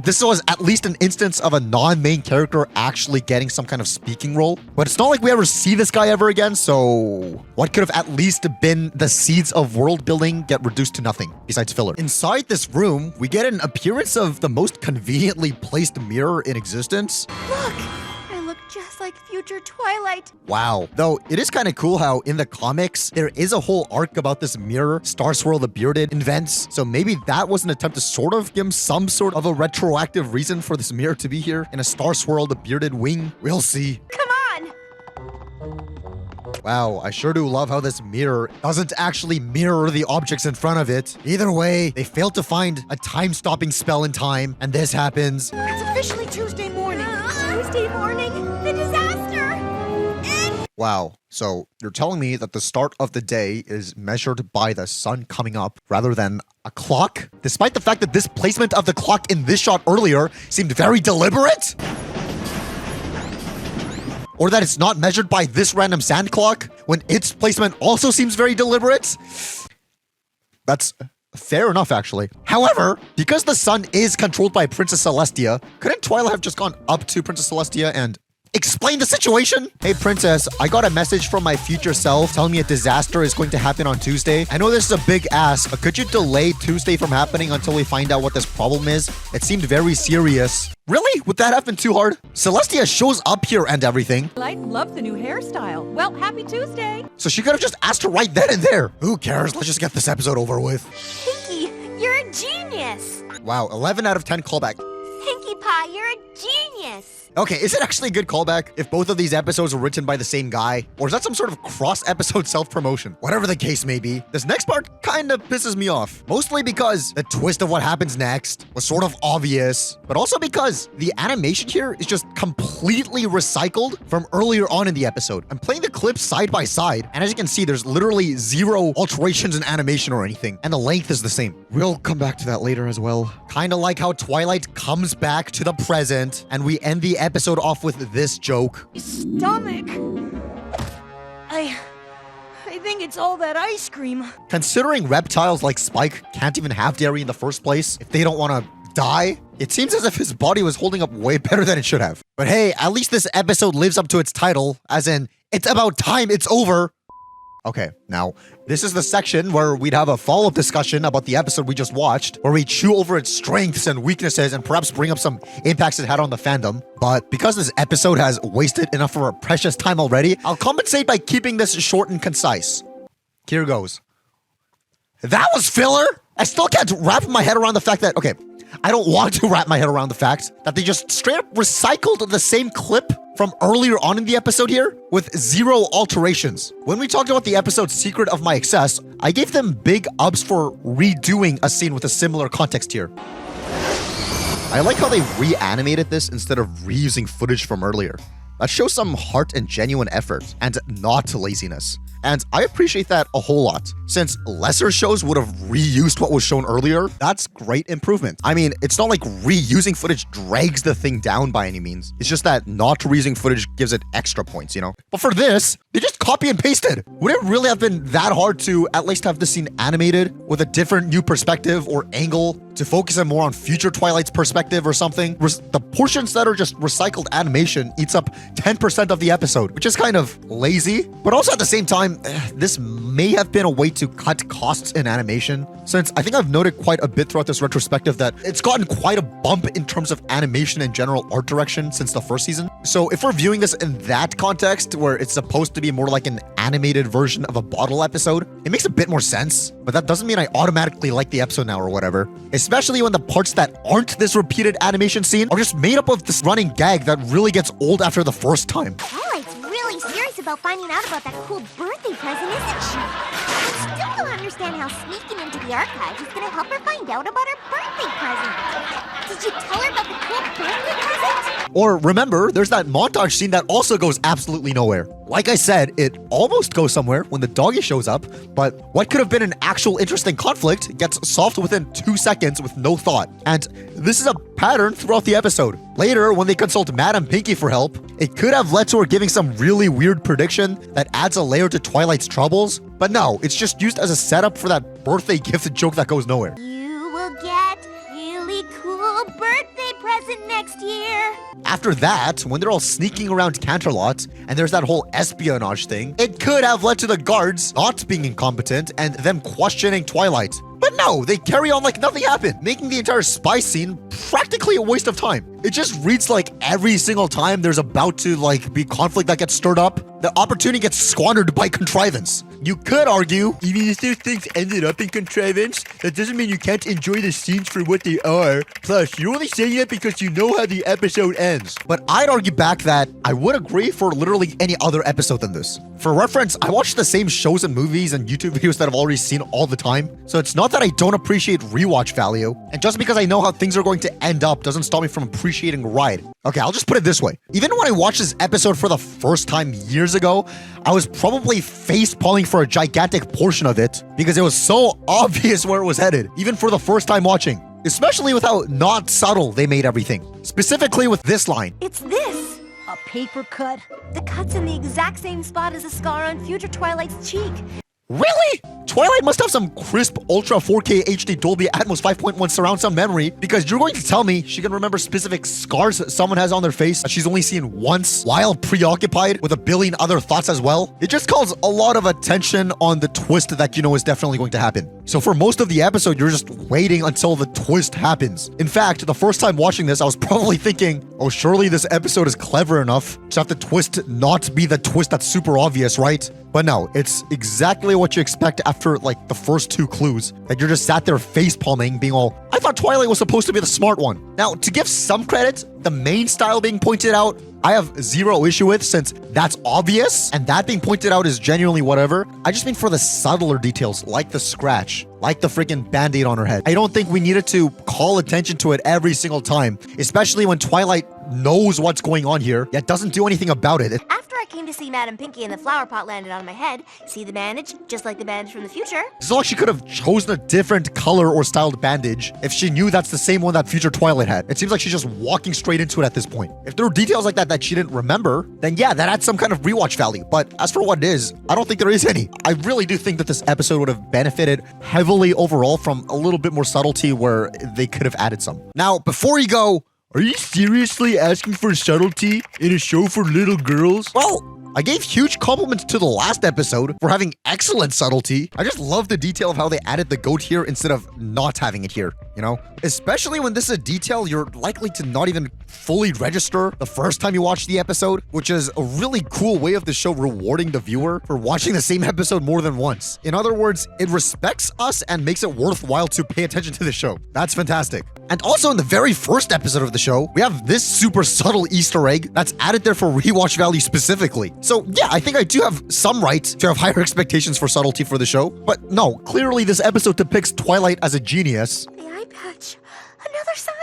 this was at least an instance of a non-main character actually getting some kind of speaking role. But it's not like we ever see this guy ever again, so what could have at least been the seeds of world building get reduced to nothing, besides filler. Inside this room, we get an appearance of the most conveniently placed mirror in existence. Look! I look just like future Twilight. Wow. Though, it is kind of cool how in the comics, there is a whole arc about this mirror Star Swirl the Bearded invents. So maybe that was an attempt to sort of give him some sort of a retroactive reason for this mirror to be here in a Star Swirl the Bearded wing. We'll see. Come on! Wow, I sure do love how this mirror doesn't actually mirror the objects in front of it. Either way, they failed to find a time-stopping spell in time, and this happens. It's officially Tuesday morning. Tuesday morning? The disaster! Wow, so you're telling me that the start of the day is measured by the sun coming up rather than a clock? Despite the fact that this placement of the clock in this shot earlier seemed very deliberate? Or that it's not measured by this random sand clock when its placement also seems very deliberate? That's fair enough, actually. However, because the sun is controlled by Princess Celestia, couldn't Twilight have just gone up to Princess Celestia and explain the situation? Hey, Princess, I got a message from my future self telling me a disaster is going to happen on Tuesday. I know this is a big ask, but could you delay Tuesday from happening until we find out what this problem is? It seemed very serious. Really? Would that have been too hard? Celestia shows up here and everything. I love the new hairstyle. Well, happy Tuesday. So she could have just asked her right then and there. Who cares? Let's just get this episode over with. Pinky, you're a genius. Wow, 11 out of 10 callback. Pinkie Pie, you're a genius. Okay, is it actually a good callback if both of these episodes were written by the same guy? Or is that some sort of cross-episode self-promotion? Whatever the case may be, this next part kind of pisses me off. Mostly because the twist of what happens next was sort of obvious, but also because the animation here is just completely recycled from earlier on in the episode. I'm playing the clips side by side, and as you can see, there's literally 0 alterations in animation or anything, and the length is the same. We'll come back to that later as well. Kinda like how Twilight comes back to the present, and we end the episode off with this joke. Stomach. I think it's all that ice cream. Considering reptiles like Spike can't even have dairy in the first place if they don't want to die, it seems as if his body was holding up way better than it should have. But hey, at least this episode lives up to its title, as in, it's about time it's over. Okay, now, this is the section where we'd have a follow-up discussion about the episode we just watched, where we chew over its strengths and weaknesses and perhaps bring up some impacts it had on the fandom. But because this episode has wasted enough of our precious time already, I'll compensate by keeping this short and concise. Here goes. That was filler? I still can't wrap my head around the fact that, okay, I don't want to wrap my head around the fact that they just straight up recycled the same clip from earlier on in the episode here with 0 alterations. When we talked about the episode Secret of My Excess, I gave them big ups for redoing a scene with a similar context here. I like how they reanimated this instead of reusing footage from earlier. That shows some heart and genuine effort, and not laziness. And I appreciate that a whole lot. Since lesser shows would have reused what was shown earlier, that's great improvement. I mean, it's not like reusing footage drags the thing down by any means. It's just that not reusing footage gives it extra points, you know? But for this, they just copy and pasted. Would it really have been that hard to at least have this scene animated with a different new perspective or angle to focus in more on future Twilight's perspective or something? The portions that are just recycled animation eats up 10% of the episode, which is kind of lazy. But also at the same time, this may have been a way to cut costs in animation, since I think I've noted quite a bit throughout this retrospective that it's gotten quite a bump in terms of animation and general art direction since the first season. So if we're viewing this in that context, where it's supposed to be more like an animated version of a bottle episode, it makes a bit more sense. But that doesn't mean I automatically like the episode now or whatever. Especially when the parts that aren't this repeated animation scene are just made up of this running gag that really gets old after the first time. Twilight's really serious about finding out about that cool birthday present, isn't she? I still don't understand how sneaking into the archives is gonna help her find out about her birthday present. Did you tell her about the cool birthday present? Or remember, there's that montage scene that also goes absolutely nowhere. Like I said, it almost goes somewhere when the doggy shows up, but what could have been an actual interesting conflict gets solved within 2 seconds with no thought. And this is a pattern throughout the episode. Later, when they consult Madame Pinky for help, it could have led to her giving some really weird prediction that adds a layer to Twilight's troubles. But no, it's just used as a setup for that birthday gift joke that goes nowhere. You will get really cool birthday present next year. After that, when they're all sneaking around Canterlot, and there's that whole espionage thing, it could have led to the guards not being incompetent and them questioning Twilight. But no, they carry on like nothing happened, making the entire spy scene practically a waste of time. It just reads like every single time there's about to be conflict that gets stirred up, the opportunity gets squandered by contrivance. You could argue, even if those things ended up in contrivance, that doesn't mean you can't enjoy the scenes for what they are. Plus, you're only saying that because you know how the episode ends. But I'd argue back that I would agree for literally any other episode than this. For reference, I watch the same shows and movies and YouTube videos that I've already seen all the time, so it's not that I don't appreciate rewatch value, and just because I know how things are going to end up doesn't stop me from appreciating a ride. Okay, I'll just put it this way. Even when I watched this episode for the first time years ago, I was probably face-palming for a gigantic portion of it because it was so obvious where it was headed, even for the first time watching. Especially with how not subtle they made everything. Specifically with this line. It's this. A paper cut. The cut's in the exact same spot as a scar on future Twilight's cheek. Really? Twilight must have some crisp Ultra 4K HD Dolby Atmos 5.1 surround sound memory, because you're going to tell me she can remember specific scars someone has on their face that she's only seen once while preoccupied with a billion other thoughts as well. It just calls a lot of attention on the twist that you know is definitely going to happen. So for most of the episode, you're just waiting until the twist happens. In fact, the first time watching this, I was probably thinking, oh, surely this episode is clever enough to have the twist not be the twist that's super obvious, right? But no, it's exactly what you expect after the first 2 clues, that you're just sat there face palming being all, I thought Twilight was supposed to be the smart one. Now, to give some credit, the main style being pointed out, I have zero issue with, since that's obvious and that being pointed out is genuinely whatever. I just mean for the subtler details, like the scratch, like the freaking band-aid on her head. I don't think we needed to call attention to it every single time, especially when Twilight knows what's going on here, yet doesn't do anything about it. After I came to see Madame Pinky and the flower pot landed on my head, see the bandage, just like the bandage from the future. It's not like she could have chosen a different color or styled bandage if she knew that's the same one that future Twilight had. It seems like she's just walking straight into it at this point. If there were details like that she didn't remember, then yeah, that adds some kind of rewatch value. But as for what it is, I don't think there is any. I really do think that this episode would have benefited heavily overall from a little bit more subtlety where they could have added some. Now, before you go, are you seriously asking for subtlety in a show for little girls? Well, I gave huge compliments to the last episode for having excellent subtlety. I just love the detail of how they added the goat here instead of not having it here, you know? Especially when this is a detail you're likely to not even fully register the first time you watch the episode, which is a really cool way of the show rewarding the viewer for watching the same episode more than once. In other words, it respects us and makes it worthwhile to pay attention to the show. That's fantastic. And also in the very first episode of the show, we have this super subtle Easter egg that's added there for rewatch value specifically. So yeah, I think I do have some right to have higher expectations for subtlety for the show. But no, clearly this episode depicts Twilight as a genius. The eye patch. Another sign.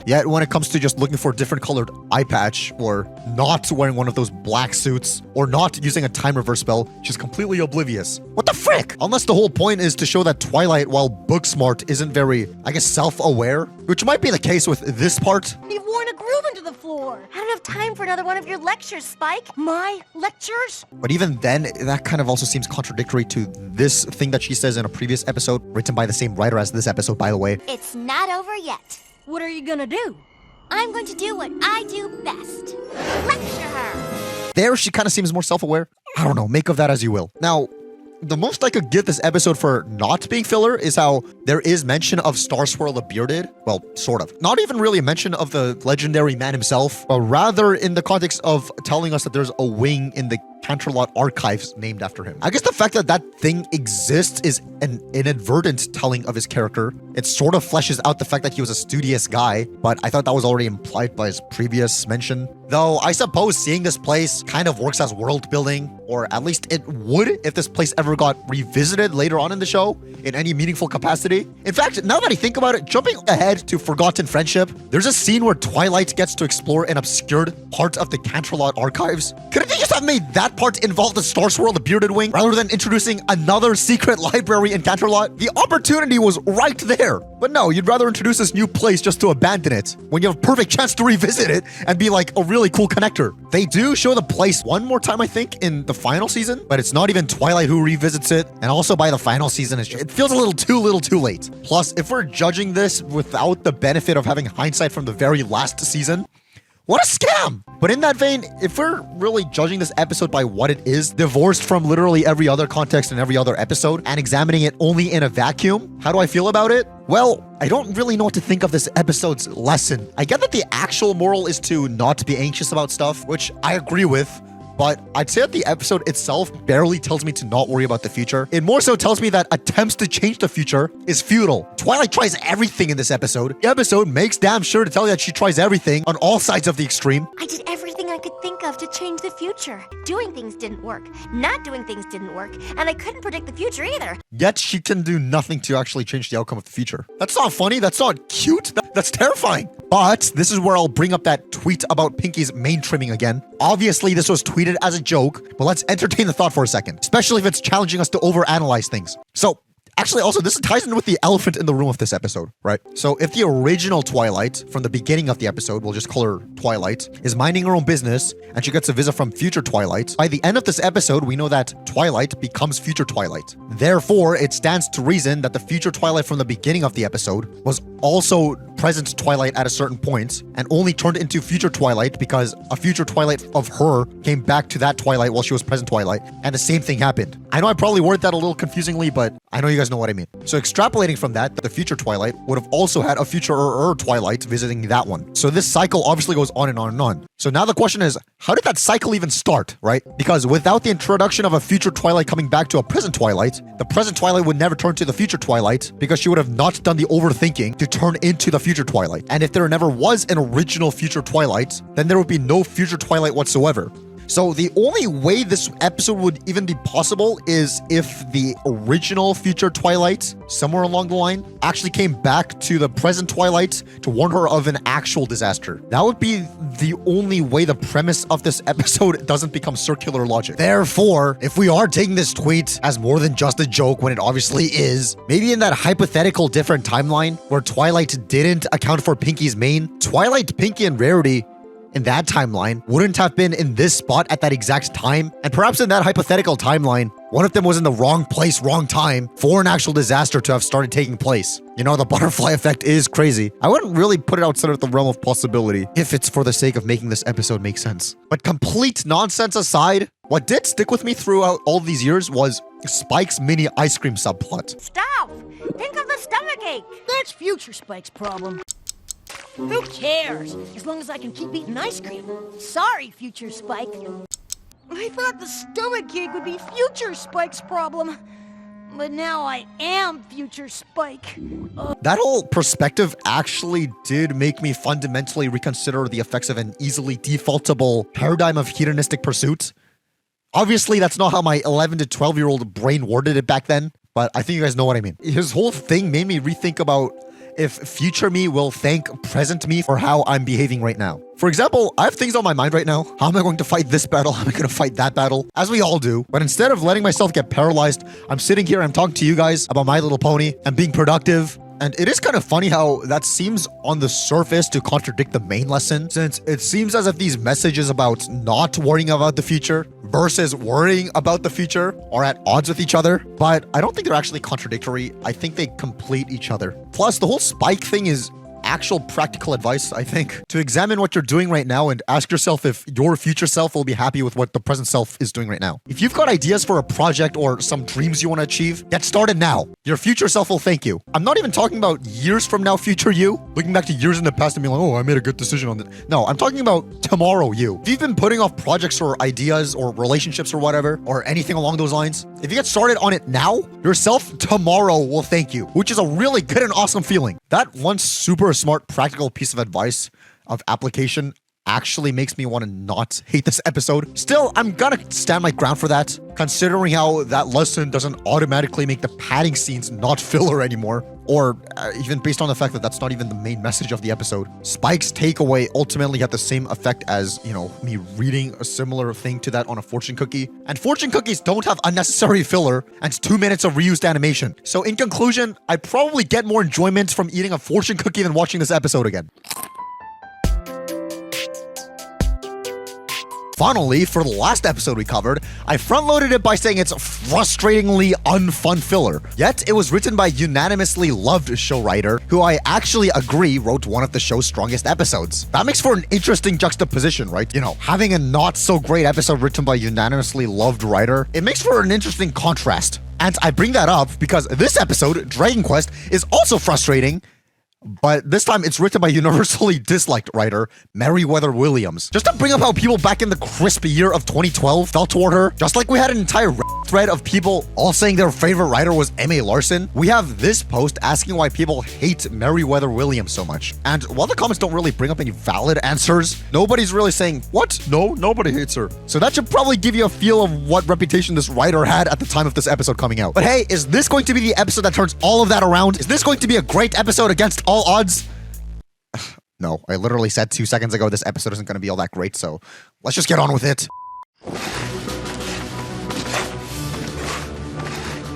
Yet when it comes to just looking for a different colored eye patch, or not wearing one of those black suits, or not using a time reverse spell, she's completely oblivious. What the frick? Unless the whole point is to show that Twilight, while book smart, isn't very, I guess, self-aware, which might be the case with this part. You've worn a groove into the floor. for? I don't have time for another one of your lectures, Spike. My lectures? But even then, that kind of also seems contradictory to this thing that she says in a previous episode, written by the same writer as this episode, by the way. It's not over yet. What are you gonna do? I'm going to do what I do best. Lecture her. There, she kind of seems more self-aware. I don't know, make of that as you will. Now, the most I could give this episode for not being filler is how there is mention of Star Swirl the Bearded. Well, sort of. Not even really a mention of the legendary man himself, but rather in the context of telling us that there's a wing in the Canterlot archives named after him. I guess the fact that that thing exists is an inadvertent telling of his character. It sort of fleshes out the fact that he was a studious guy, but I thought that was already implied by his previous mention. Though I suppose seeing this place kind of works as world building, or at least it would if this place ever got revisited later on in the show in any meaningful capacity. In fact, now that I think about it, jumping ahead to Forgotten Friendship, there's a scene where Twilight gets to explore an obscured part of the Canterlot archives. Couldn't they just have made that part involve the Star Swirl the Bearded Wing rather than introducing another secret library in Canterlot? The opportunity was right there. But no, you'd rather introduce this new place just to abandon it when you have a perfect chance to revisit it and be like a really cool connector. They do show the place one more time, I think, in the final season, but it's not even Twilight who revisits it. And also by the final season, it feels a little too late. Plus, if we're judging this without the benefit of having hindsight from the very last season, what a scam! But in that vein, if we're really judging this episode by what it is, divorced from literally every other context in every other episode, and examining it only in a vacuum, how do I feel about it? Well, I don't really know what to think of this episode's lesson. I get that the actual moral is to not be anxious about stuff, which I agree with. But I'd say that the episode itself barely tells me to not worry about the future. It more so tells me that attempts to change the future is futile. Twilight tries everything in this episode. The episode makes damn sure to tell you that she tries everything on all sides of the extreme. I did everything I could think of to change the future. Doing things didn't work. Not doing things didn't work. And I couldn't predict the future either. Yet she can do nothing to actually change the outcome of the future. That's not funny. That's not cute. That's terrifying. But this is where I'll bring up that tweet about Pinky's mane trimming again. Obviously, this was tweeted as a joke, but let's entertain the thought for a second, especially if it's challenging us to overanalyze things. So, actually, also, this ties in with the elephant in the room of this episode, right? So, if the original Twilight, from the beginning of the episode, we'll just call her Twilight, is minding her own business, and she gets a visit from future Twilight, by the end of this episode, we know that Twilight becomes future Twilight. Therefore, it stands to reason that the future Twilight from the beginning of the episode was also present Twilight at a certain point, and only turned into future Twilight because a future Twilight of her came back to that Twilight while she was present Twilight, and the same thing happened. I know I probably worded that a little confusingly, but I know you guys know what I mean. So extrapolating from that, the future Twilight would have also had a future Twilight visiting that one. So this cycle obviously goes on and on and on. So now the question is, how did that cycle even start, right? Because without the introduction of a future Twilight coming back to a present Twilight, the present Twilight would never turn to the future Twilight because she would have not done the overthinking to turn into the future Twilight. And if there never was an original future Twilight, then there would be no future Twilight whatsoever. So the only way this episode would even be possible is if the original future Twilight, somewhere along the line, actually came back to the present Twilight to warn her of an actual disaster. That would be the only way the premise of this episode doesn't become circular logic. Therefore, if we are taking this tweet as more than just a joke when it obviously is, maybe in that hypothetical different timeline where Twilight didn't account for Pinky's mane, Twilight, Pinky, and Rarity in that timeline wouldn't have been in this spot at that exact time. And perhaps in that hypothetical timeline, one of them was in the wrong place, wrong time for an actual disaster to have started taking place. You know, the butterfly effect is crazy. I wouldn't really put it outside of the realm of possibility if it's for the sake of making this episode make sense. But complete nonsense aside, what did stick with me throughout all these years was Spike's mini ice cream subplot. Stop! Think of the stomachache! That's future Spike's problem. Who cares? As long as I can keep eating ice cream. Sorry, future Spike. I thought the stomachache would be future Spike's problem. But now I am future Spike. That whole perspective actually did make me fundamentally reconsider the effects of an easily defaultable paradigm of hedonistic pursuit. Obviously, that's not how my 11 to 12-year-old brain worded it back then, but I think you guys know what I mean. His whole thing made me rethink about if future me will thank present me for how I'm behaving right now. For example, I have things on my mind right now. How am I going to fight this battle? How am I going to fight that battle? As we all do. But instead of letting myself get paralyzed, I'm sitting here and I'm talking to you guys about My Little Pony and being productive. And it is kind of funny how that seems on the surface to contradict the main lesson, since it seems as if these messages about not worrying about the future versus worrying about the future are at odds with each other. But I don't think they're actually contradictory. I think they complete each other. Plus, the whole Spike thing is actual practical advice, I think, to examine what you're doing right now and ask yourself if your future self will be happy with what the present self is doing right now. If you've got ideas for a project or some dreams you want to achieve, get started now. Your future self will thank you. I'm not even talking about years from now future you, looking back to years in the past and being like, oh, I made a good decision on this. No, I'm talking about tomorrow you. If you've been putting off projects or ideas or relationships or whatever, or anything along those lines, if you get started on it now, yourself tomorrow will thank you, which is a really good and awesome feeling. That one super smart practical piece of advice of application actually makes me want to not hate this episode. Still, I'm gonna stand my ground for that, considering how that lesson doesn't automatically make the padding scenes not filler anymore, or even based on the fact that that's not even the main message of the episode. Spike's takeaway ultimately had the same effect as, you know, me reading a similar thing to that on a fortune cookie. And fortune cookies don't have unnecessary filler and 2 minutes of reused animation. So in conclusion, I probably get more enjoyment from eating a fortune cookie than watching this episode again. Finally, for the last episode we covered, I front-loaded it by saying it's frustratingly unfun filler. Yet, it was written by unanimously loved show writer, who I actually agree wrote one of the show's strongest episodes. That makes for an interesting juxtaposition, right? You know, having a not-so-great episode written by unanimously loved writer, it makes for an interesting contrast. And I bring that up because this episode, Dragon Quest, is also frustrating, but this time it's written by universally disliked writer Meriwether Williams. Just to bring up how people back in the crisp year of 2012 felt toward her, just like we had an entire thread of people all saying their favorite writer was M.A. Larson, we have this post asking why people hate Meriwether Williams so much. And while the comments don't really bring up any valid answers, nobody's really saying, what? No, nobody hates her. So that should probably give you a feel of what reputation this writer had at the time of this episode coming out. But hey, is this going to be the episode that turns all of that around? Is this going to be a great episode against all odds? No, I literally said 2 seconds ago this episode isn't going to be all that great, so let's just get on with it.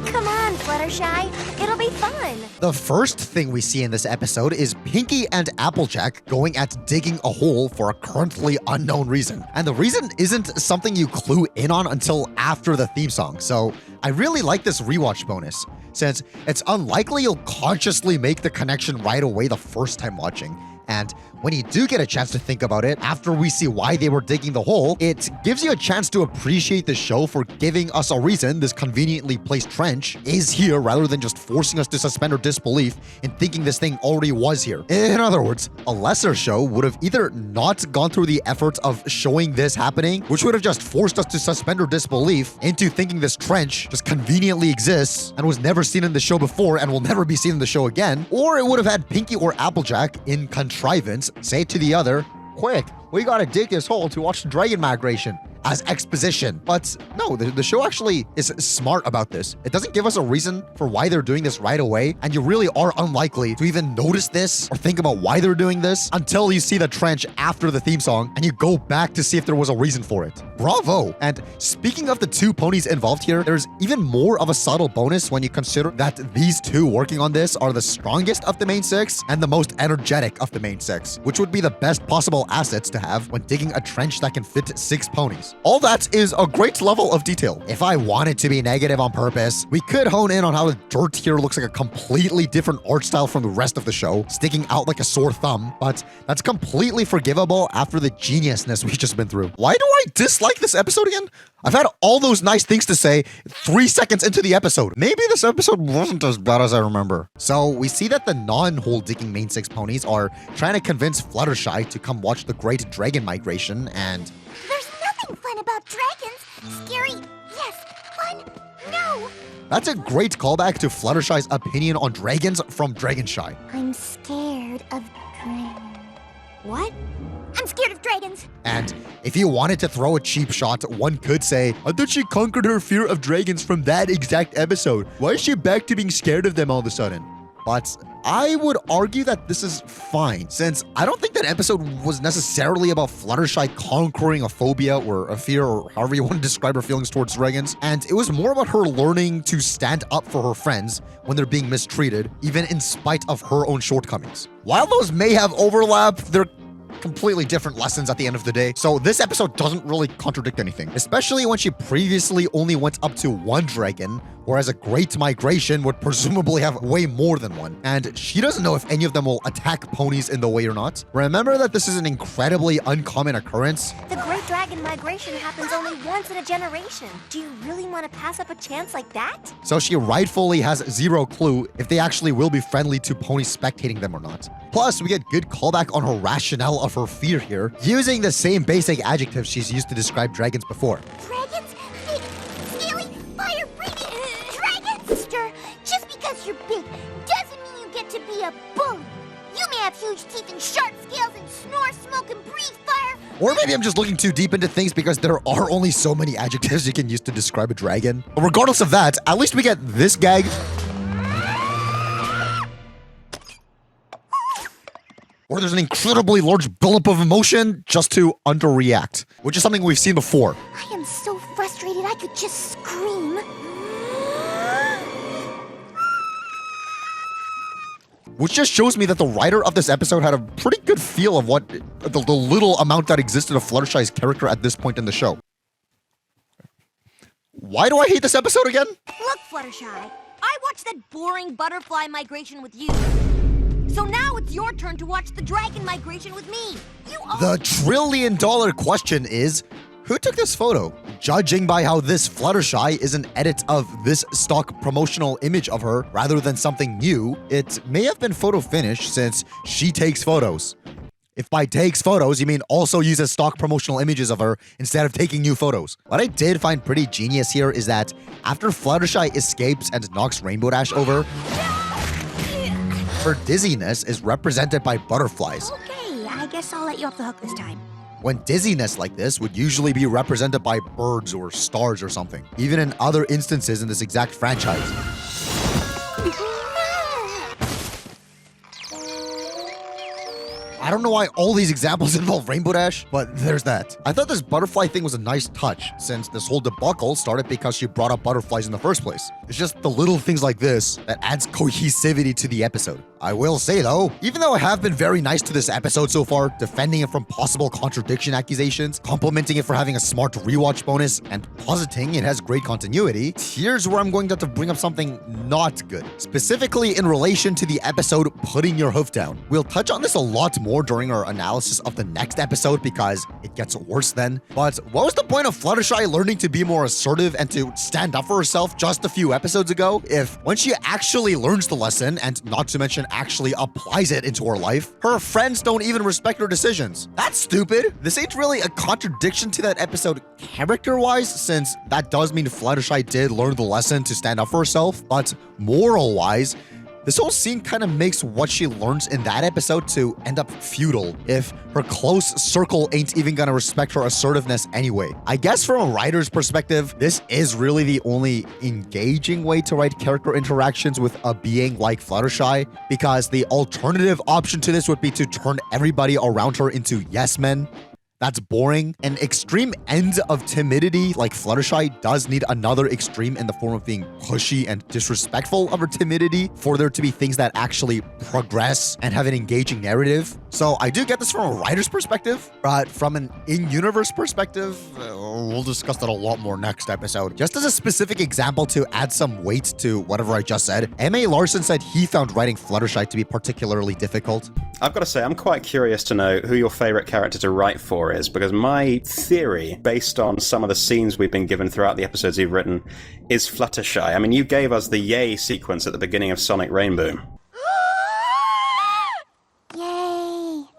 Come on, Fluttershy. It'll be fun. The first thing we see in this episode is Pinky and Applejack going at digging a hole for a currently unknown reason. And the reason isn't something you clue in on until after the theme song, so I really like this rewatch bonus, since it's unlikely you'll consciously make the connection right away the first time watching. And when you do get a chance to think about it, after we see why they were digging the hole, it gives you a chance to appreciate the show for giving us a reason this conveniently placed trench is here rather than just forcing us to suspend our disbelief in thinking this thing already was here. In other words, a lesser show would have either not gone through the effort of showing this happening, which would have just forced us to suspend our disbelief into thinking this trench just conveniently exists and was never seen in the show before and will never be seen in the show again, or it would have had Pinky or Applejack in contrivance say to the other, quick, we gotta dig this hole to watch the dragon migration, as exposition. But no, the show actually is smart about this. It doesn't give us a reason for why they're doing this right away, and you really are unlikely to even notice this or think about why they're doing this until you see the trench after the theme song and you go back to see if there was a reason for it. Bravo! And speaking of the two ponies involved here, there's even more of a subtle bonus when you consider that these two working on this are the strongest of the main six and the most energetic of the main six, which would be the best possible assets to have when digging a trench that can fit 6 ponies. All that is a great level of detail. If I wanted to be negative on purpose, we could hone in on how the dirt here looks like a completely different art style from the rest of the show, sticking out like a sore thumb, but that's completely forgivable after the geniusness we've just been through. Why do I dislike this episode again? I've had all those nice things to say 3 seconds into the episode. Maybe this episode wasn't as bad as I remember. So we see that the non-hole digging main 6 ponies are trying to convince Fluttershy to come watch the Great Dragon Migration, and There's nothing fun about dragons. Scary, yes. Fun, no. that's a great callback to Fluttershy's opinion on dragons from Dragonshy. I'm scared of dragons. What? I'm scared of dragons. And if you wanted to throw a cheap shot, one could say, I thought she conquered her fear of dragons from that exact episode. Why is she back to being scared of them all of a sudden? But I would argue that this is fine, since I don't think that episode was necessarily about Fluttershy conquering a phobia or a fear, or however you want to describe her feelings towards dragons, and it was more about her learning to stand up for her friends when they're being mistreated, even in spite of her own shortcomings. While those may have overlap, they're completely different lessons at the end of the day. So this episode doesn't really contradict anything, especially when she previously only went up to one dragon, whereas a Great Migration would presumably have way more than one. And she doesn't know if any of them will attack ponies in the way or not. Remember that this is an incredibly uncommon occurrence. The Great Dragon Migration happens only once in a generation. Do you really want to pass up a chance like that? So she rightfully has zero clue if they actually will be friendly to ponies spectating them or not. Plus, we get good callback on her rationale of her fear here, using the same basic adjectives she's used to describe dragons before. Dragons? Scaly, fire-breathing dragons? Sister, just because you're big doesn't mean you get to be a bully. You may have huge teeth and sharp scales and snore, smoke, and breathe fire. Or maybe I'm just looking too deep into things because there are only so many adjectives you can use to describe a dragon. But regardless of that, at least we get this gag. Or there's an incredibly large buildup of emotion just to underreact, which is something we've seen before. I am so frustrated I could just scream. Which just shows me that the writer of this episode had a pretty good feel of what the little amount that existed of Fluttershy's character at this point in the show. Why do I hate this episode again? Look, Fluttershy, I watched that boring butterfly migration with you. So now it's your turn to watch the dragon migration with me. The trillion-dollar question is, who took this photo? Judging by how this Fluttershy is an edit of this stock promotional image of her rather than something new, it may have been photo finish since she takes photos. If by takes photos, you mean also uses stock promotional images of her instead of taking new photos. What I did find pretty genius here is that after Fluttershy escapes and knocks Rainbow Dash over, her dizziness is represented by butterflies. Okay, I guess I'll let you off the hook this time. When dizziness like this would usually be represented by birds or stars or something, even in other instances in this exact franchise. I don't know why all these examples involve Rainbow Dash, but there's that. I thought this butterfly thing was a nice touch, since this whole debacle started because she brought up butterflies in the first place. It's just the little things like this that adds cohesivity to the episode. I will say though, even though I have been very nice to this episode so far, defending it from possible contradiction accusations, complimenting it for having a smart rewatch bonus, and positing it has great continuity, here's where I'm going to have to bring up something not good. Specifically in relation to the episode Putting Your Hoof Down. We'll touch on this a lot more during our analysis of the next episode because it gets worse then. But what was the point of Fluttershy learning to be more assertive and to stand up for herself just a few episodes ago if when she actually learns the lesson, and not to mention actually applies it into her life, her friends don't even respect her decisions? That's stupid. This ain't really a contradiction to that episode character-wise, since that does mean Fluttershy did learn the lesson to stand up for herself, but moral-wise, this whole scene kind of makes what she learns in that episode to end up futile if her close circle ain't even gonna respect her assertiveness anyway. I guess from a writer's perspective, this is really the only engaging way to write character interactions with a being like Fluttershy, because the alternative option to this would be to turn everybody around her into yes men. That's boring. An extreme end of timidity like Fluttershy does need another extreme in the form of being pushy and disrespectful of her timidity for there to be things that actually progress and have an engaging narrative. So I do get this from a writer's perspective, but from an in-universe perspective, we'll discuss that a lot more next episode. Just as a specific example to add some weight to whatever I just said, M.A. Larson said he found writing Fluttershy to be particularly difficult. I've got to say, I'm quite curious to know who your favorite character to write for is, because my theory, based on some of the scenes we've been given throughout the episodes you've written, is Fluttershy. I mean, you gave us the yay sequence at the beginning of Sonic Rainbow.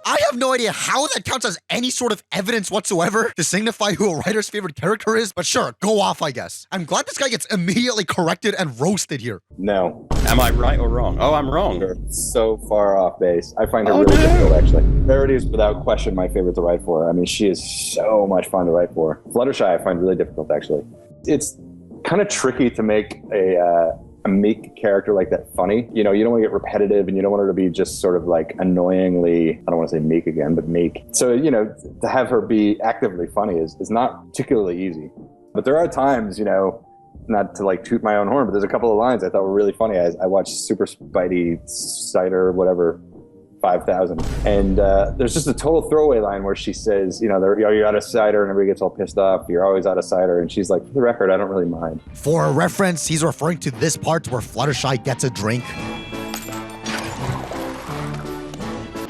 I have no idea how that counts as any sort of evidence whatsoever to signify who a writer's favorite character is, but sure, go off, I guess. I'm glad this guy gets immediately corrected and roasted here. No. Am I right or wrong? Oh, I'm wrong. You're so far off base. I find her really difficult, actually. Verity is without question my favorite to write for. I mean, she is so much fun to write for. Fluttershy I find really difficult, actually. It's kind of tricky to make a a meek character like that funny. You know, you don't want to get repetitive and you don't want her to be just sort of like annoyingly, I don't want to say meek again, but meek. So, you know, to have her be actively funny is not particularly easy. But there are times, you know, not to like toot my own horn, but there's a couple of lines I thought were really funny. I watched Super Speedy, Cider, whatever, 5,000. And there's just a total throwaway line where she says, you know, you're out of cider, and everybody gets all pissed off. You're always out of cider. And she's like, for the record, I don't really mind. For reference, he's referring to this part where Fluttershy gets a drink.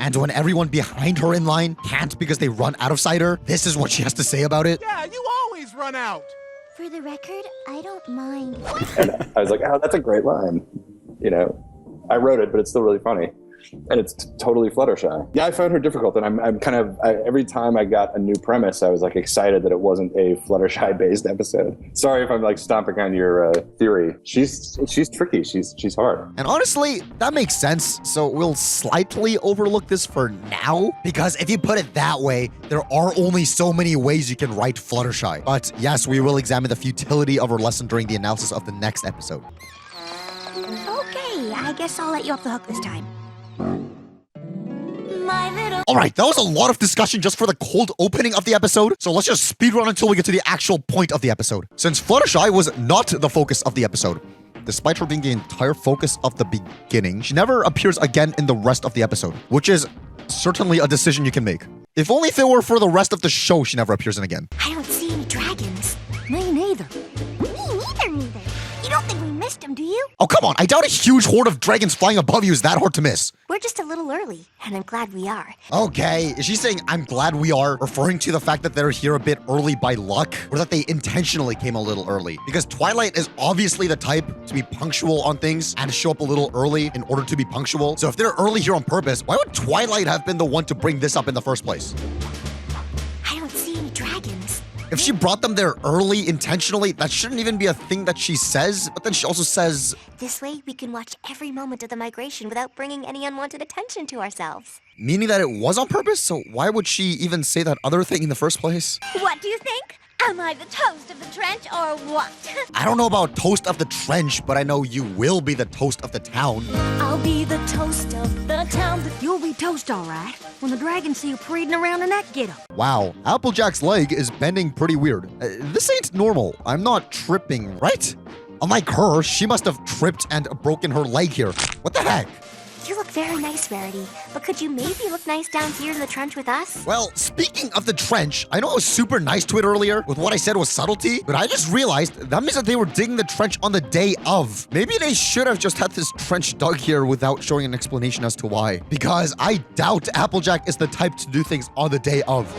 And when everyone behind her in line can't because they run out of cider, this is what she has to say about it. Yeah, you always run out. For the record, I don't mind. And I was like, oh, that's a great line. You know, I wrote it, but it's still really funny. And it's totally Fluttershy. Yeah, I found her difficult, and I'm kind of every time I got a new premise, I was like excited that it wasn't a Fluttershy-based episode. Sorry if I'm like stomping on your theory. She's tricky. She's hard. And honestly, that makes sense. So we'll slightly overlook this for now, because if you put it that way, there are only so many ways you can write Fluttershy. But yes, we will examine the futility of her lesson during the analysis of the next episode. Okay, I guess I'll let you off the hook this time. Alright, that was a lot of discussion just for the cold opening of the episode, so let's just speedrun until we get to the actual point of the episode. Since Fluttershy was not the focus of the episode, despite her being the entire focus of the beginning, she never appears again in the rest of the episode, which is certainly a decision you can make. If only if it were for the rest of the show she never appears in again. I don't see any dragons. Me neither. Me neither. You don't think we missed them, do you? Oh, come on. I doubt a huge horde of dragons flying above you is that hard to miss. We're just a little early, and I'm glad we are. Okay, is she saying I'm glad we are, referring to the fact that they're here a bit early by luck, or that they intentionally came a little early? Because Twilight is obviously the type to be punctual on things and show up a little early in order to be punctual. So if they're early here on purpose, why would Twilight have been the one to bring this up in the first place? I don't see any dragons. If she brought them there early intentionally, that shouldn't even be a thing that she says. But then she also says, this way we can watch every moment of the migration without bringing any unwanted attention to ourselves. Meaning that it was on purpose? So why would she even say that other thing in the first place? What do you think? Am I the toast of the trench or what? I don't know about toast of the trench, but I know you will be the toast of the town. I'll be the toast of the town. You'll be toast, all right, when the dragons see you parading around in that getup. Wow, Applejack's leg is bending pretty weird. This ain't normal. I'm not tripping, right? Unlike her, she must have tripped and broken her leg here. What the heck? You look very nice, Rarity, but could you maybe look nice down here in the trench with us? Well, speaking of the trench, I know I was super nice to it earlier with what I said was subtlety, but I just realized that means that they were digging the trench on the day of. Maybe they should have just had this trench dug here without showing an explanation as to why. Because I doubt Applejack is the type to do things on the day of.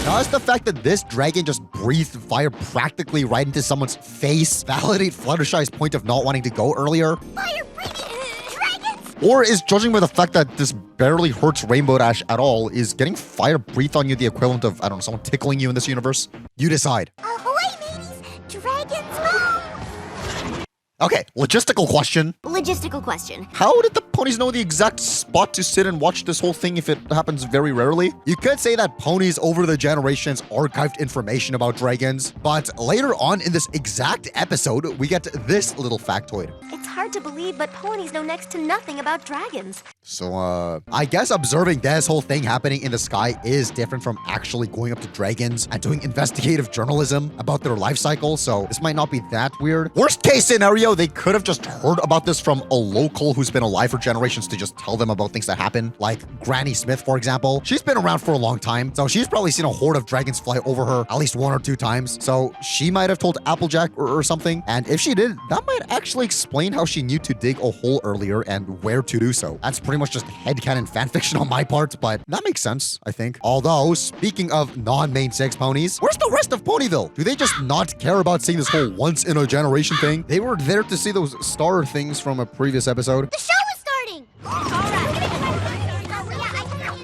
Does the fact that this dragon just breathed fire practically right into someone's face validate Fluttershy's point of not wanting to go earlier? Fire breathing dragons! Or is judging by the fact that this barely hurts Rainbow Dash at all, is getting fire breathed on you the equivalent of, I don't know, someone tickling you in this universe? You decide. Ahoy, mateys! Dragons home! Okay, logistical question. Logistical question. How did the ponies know the exact spot to sit and watch this whole thing if it happens very rarely? You could say that ponies over the generations archived information about dragons, but later on in this exact episode, we get this little factoid. It's hard to believe, but ponies know next to nothing about dragons. So, I guess observing this whole thing happening in the sky is different from actually going up to dragons and doing investigative journalism about their life cycle, so this might not be that weird. Worst case scenario, they could have just heard about this from a local who's been alive for generations to just tell them about things that happen, like Granny Smith, for example. She's been around for a long time, so she's probably seen a horde of dragons fly over her at least 1 or 2 times, so she might have told Applejack or something, and if she did, that might actually explain how she knew to dig a hole earlier and where to do so. That's pretty much just headcanon fanfiction on my part, but that makes sense, I think. Although, speaking of non-main 6 ponies, where's the rest of Ponyville? Do they just not care about seeing this whole once-in-a-generation thing? They were there to see those star things from a previous episode. The show is starting!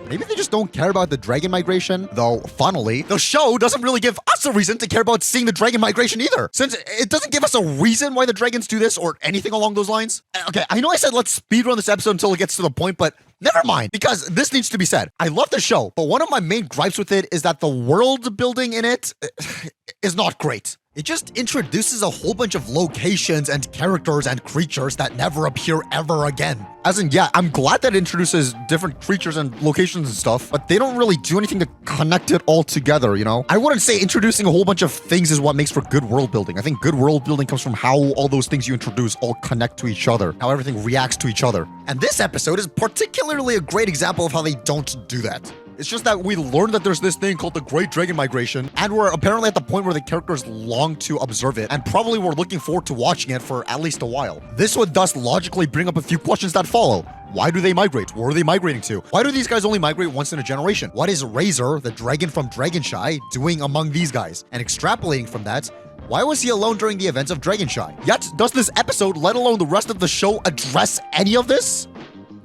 Maybe they just don't care about the dragon migration. Though, funnily, the show doesn't really give us a reason to care about seeing the dragon migration either, since it doesn't give us a reason why the dragons do this or anything along those lines. Okay, I know I said let's speedrun this episode until it gets to the point, but Never mind, because this needs to be said. I love the show, but one of my main gripes with it is that the world building in it is not great. It just introduces a whole bunch of locations and characters and creatures that never appear ever again. As in, yeah, I'm glad that it introduces different creatures and locations and stuff, but they don't really do anything to connect it all together, you know? I wouldn't say introducing a whole bunch of things is what makes for good world building. I think good world building comes from how all those things you introduce all connect to each other, how everything reacts to each other. And this episode is particularly a great example of how they don't do that. It's just that we learned that there's this thing called the Great Dragon Migration, and we're apparently at the point where the characters long to observe it, and probably we're looking forward to watching it for at least a while. This would thus logically bring up a few questions that follow. Why do they migrate? Where are they migrating to? Why do these guys only migrate once in a generation? What is Razor, the dragon from Dragonshy, doing among these guys? And extrapolating from that, why was he alone during the events of Dragonshy? Yet, does this episode, let alone the rest of the show, address any of this?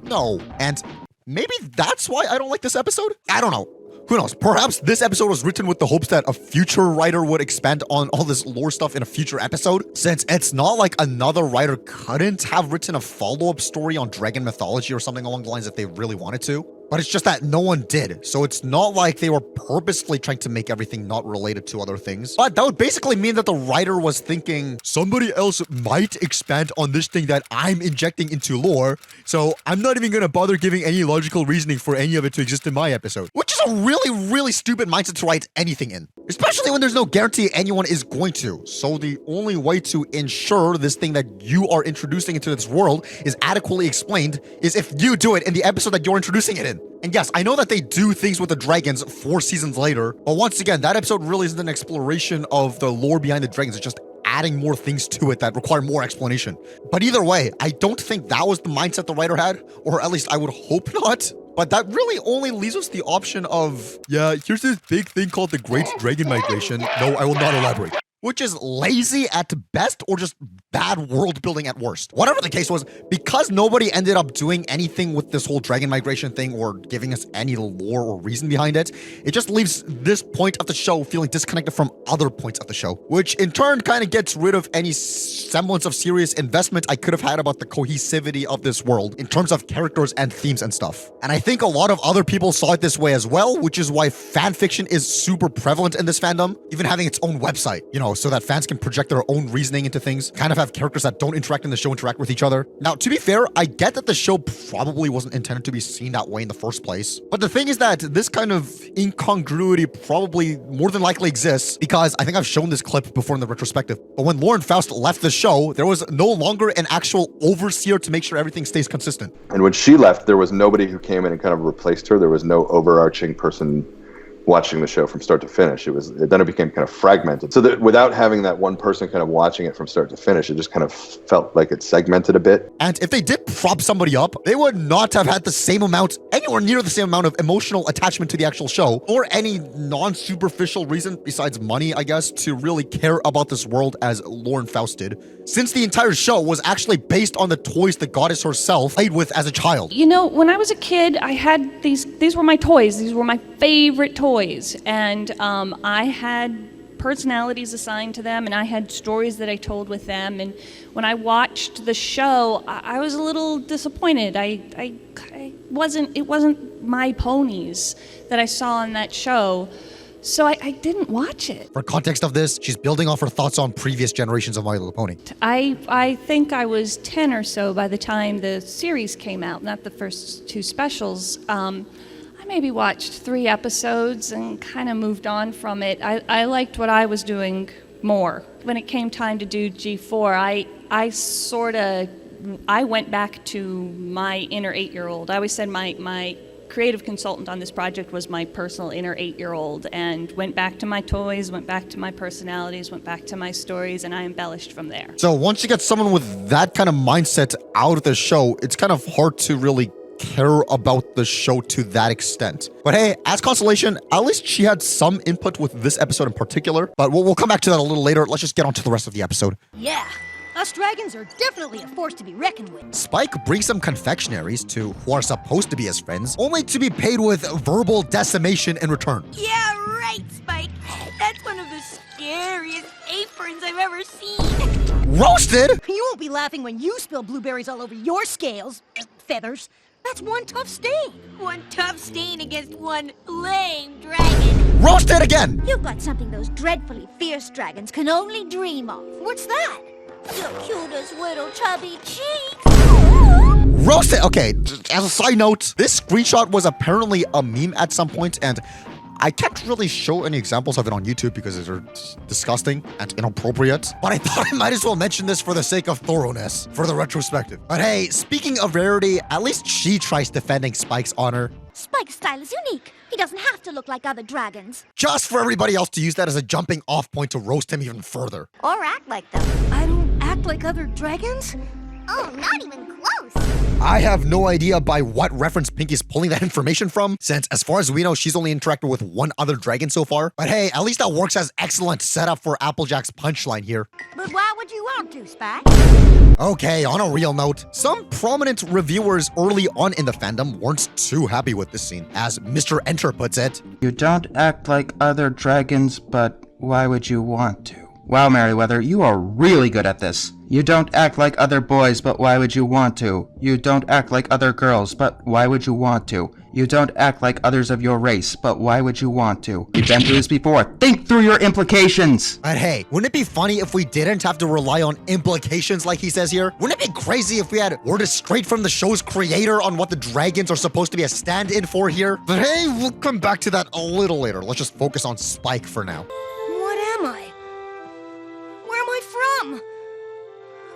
No. And maybe that's why I don't like this episode? I don't know. Who knows? Perhaps this episode was written with the hopes that a future writer would expand on all this lore stuff in a future episode, since it's not like another writer couldn't have written a follow-up story on dragon mythology or something along the lines if they really wanted to. But it's just that no one did, so it's not like they were purposefully trying to make everything not related to other things. But that would basically mean that the writer was thinking, somebody else might expand on this thing that I'm injecting into lore, so I'm not even gonna bother giving any logical reasoning for any of it to exist in my episode. Which is a really, really stupid mindset to write anything in. Especially when there's no guarantee anyone is going to. So the only way to ensure this thing that you are introducing into this world is adequately explained is if you do it in the episode that you're introducing it in. And yes, I know that they do things with the dragons 4 seasons later, but once again, that episode really isn't an exploration of the lore behind the dragons. It's just adding more things to it that require more explanation. But either way, I don't think that was the mindset the writer had, or at least I would hope not. But that really only leaves us the option of, yeah, here's this big thing called the Great Dragon Migration. No, I will not elaborate. Which is lazy at best or just bad world building at worst. Whatever the case was, because nobody ended up doing anything with this whole dragon migration thing or giving us any lore or reason behind it, it just leaves this point of the show feeling disconnected from other points of the show, which in turn kind of gets rid of any semblance of serious investment I could have had about the cohesivity of this world in terms of characters and themes and stuff. And I think a lot of other people saw it this way as well, which is why fanfiction is super prevalent in this fandom, even having its own website, you know, so that fans can project their own reasoning into things, kind of have characters that don't interact in the show interact with each other. Now, to be fair, I get that the show probably wasn't intended to be seen that way in the first place, but the thing is that this kind of incongruity probably more than likely exists because I think I've shown this clip before in the retrospective, but when Lauren Faust left the show, there was no longer an actual overseer to make sure everything stays consistent. And when she left, there was nobody who came in and kind of replaced her. There was no overarching person watching the show from start to finish. Then it became kind of fragmented. So that without having that one person kind of watching it from start to finish, it just kind of felt like it segmented a bit. And if they did prop somebody up, they would not have had the same amount, anywhere near the same amount of emotional attachment to the actual show, or any non-superficial reason besides money, I guess, to really care about this world as Lauren Faust did, since the entire show was actually based on the toys the goddess herself played with as a child. You know, when I was a kid, I had these were my toys. These were my favorite toys. And I had personalities assigned to them, and I had stories that I told with them. And when I watched the show, I was a little disappointed. It wasn't my ponies that I saw on that show. So I didn't watch it. For context of this, she's building off her thoughts on previous generations of My Little Pony. I think I was 10 or so by the time the series came out, not the first 2 specials. I maybe watched 3 episodes and kind of moved on from it. I liked what I was doing more. When it came time to do G4, I went back to my inner 8-year-old. I always said my creative consultant on this project was my personal inner 8-year-old, and went back to my toys, went back to my personalities, went back to my stories, and I embellished from there. So once you get someone with that kind of mindset out of the show, it's kind of hard to really care about the show to that extent. But hey, as consolation, at least she had some input with this episode in particular, but we'll come back to that a little later. Let's just get on to the rest of the episode. Yeah, us dragons are definitely a force to be reckoned with. Spike brings some confectionaries to who are supposed to be his friends, only to be paid with verbal decimation in return. Yeah, right, Spike. That's one of the scariest aprons I've ever seen. Roasted? You won't be laughing when you spill blueberries all over your scales. feathers. That's one tough stain. One tough stain against one lame dragon. Roast it again! You've got something those dreadfully fierce dragons can only dream of. What's that? Your cutest little chubby cheeks. Roast it! Okay, as a side note, this screenshot was apparently a meme at some point, and I can't really show any examples of it on YouTube because they're disgusting and inappropriate. But I thought I might as well mention this for the sake of thoroughness for the retrospective. But hey, speaking of rarity, at least she tries defending Spike's honor. Spike's style is unique. He doesn't have to look like other dragons. Just for everybody else to use that as a jumping off point to roast him even further. Or act like them. I don't act like other dragons? Oh, not even close. I have no idea by what reference Pinky's pulling that information from, since as far as we know, she's only interacted with one other dragon so far. But hey, at least that works as excellent setup for Applejack's punchline here. But why would you want to, Spike? Okay, on a real note, some prominent reviewers early on in the fandom weren't too happy with this scene. As Mr. Enter puts it, "You don't act like other dragons, but why would you want to?" Wow, Merryweather, you are really good at this. "You don't act like other boys, but why would you want to? You don't act like other girls, but why would you want to? You don't act like others of your race, but why would you want to? You've been through this before. Think through your implications!" But hey, wouldn't it be funny if we didn't have to rely on implications like he says here? Wouldn't it be crazy if we had word straight from the show's creator on what the dragons are supposed to be a stand-in for here? But hey, we'll come back to that a little later. Let's just focus on Spike for now. What am I? Where am I from?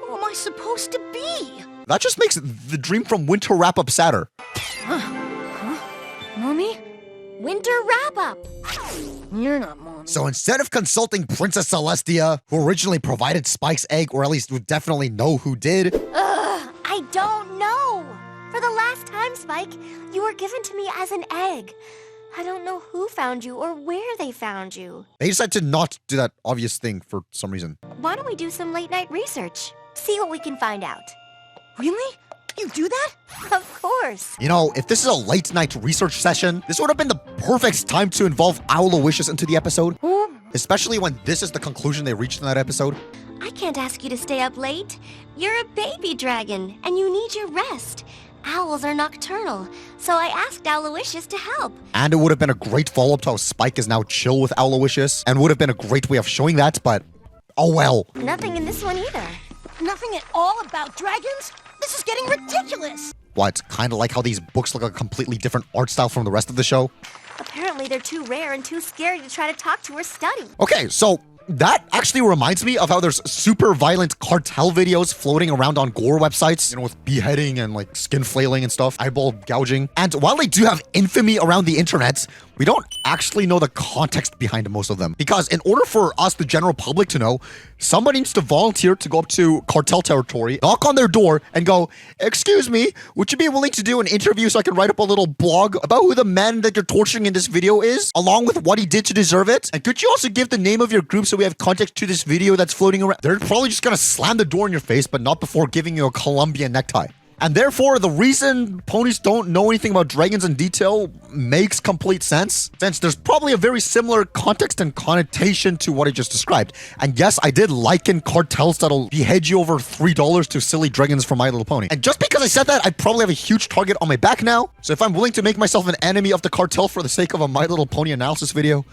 Who am I supposed to be? That just makes the dream from Winter Wrap-Up sadder. Mommy? Winter wrap-up. You're not Mom. So instead of consulting Princess Celestia, who originally provided Spike's egg, or at least would definitely know who did, I don't know. For the last time, Spike, you were given to me as an egg. I don't know who found you or where they found you. they decided to not do that obvious thing for some reason. Why don't we do some late-night research? See what we can find out. Really? You do that? Of course. You know, if this is a late night research session, this would have been the perfect time to involve Owlowishes into the episode. Especially when this is the conclusion they reached in that episode. I can't ask you to stay up late. You're a baby dragon, and you need your rest. Owls are nocturnal, so I asked Owlowishes to help. And it would have been a great follow-up to how Spike is now chill with Owlowishes, and would have been a great way of showing that, but oh well. Nothing in this one either. Nothing at all about dragons? This is getting ridiculous. What, kind of like how these books look like a completely different art style from the rest of the show? Apparently they're too rare and too scary to try to talk to or study. Okay, so that actually reminds me of how there's super violent cartel videos floating around on gore websites, you know, with beheading and like skin flailing and stuff, eyeball gouging. And while they do have infamy around the internet, we don't actually know the context behind most of them. Because in order for us, the general public, to know, somebody needs to volunteer to go up to cartel territory, knock on their door, and go, "Excuse me, would you be willing to do an interview so I can write up a little blog about who the man that you're torturing in this video is, along with what he did to deserve it? And could you also give the name of your group so we have context to this video that's floating around?" They're probably just gonna slam the door in your face, but not before giving you a Colombian necktie. And therefore, the reason ponies don't know anything about dragons in detail makes complete sense, since there's probably a very similar context and connotation to what I just described. And yes, I did liken cartels that'll behead you over $3 to silly dragons from My Little Pony. And just because I said that, I probably have a huge target on my back now. So if I'm willing to make myself an enemy of the cartel for the sake of a My Little Pony analysis video,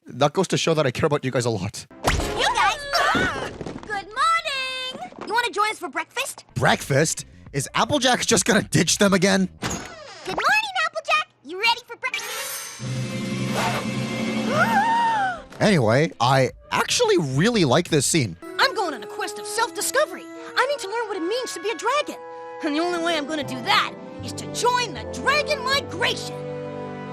that goes to show that I care about you guys a lot. You guys! Good morning! You want to join us for breakfast? Breakfast? Is Applejack just gonna ditch them again? Good morning, Applejack. You ready for breakfast? Anyway, I actually really like this scene. I'm going on a quest of self-discovery. I need to learn what it means to be a dragon. And the only way I'm going to do that is to join the dragon migration.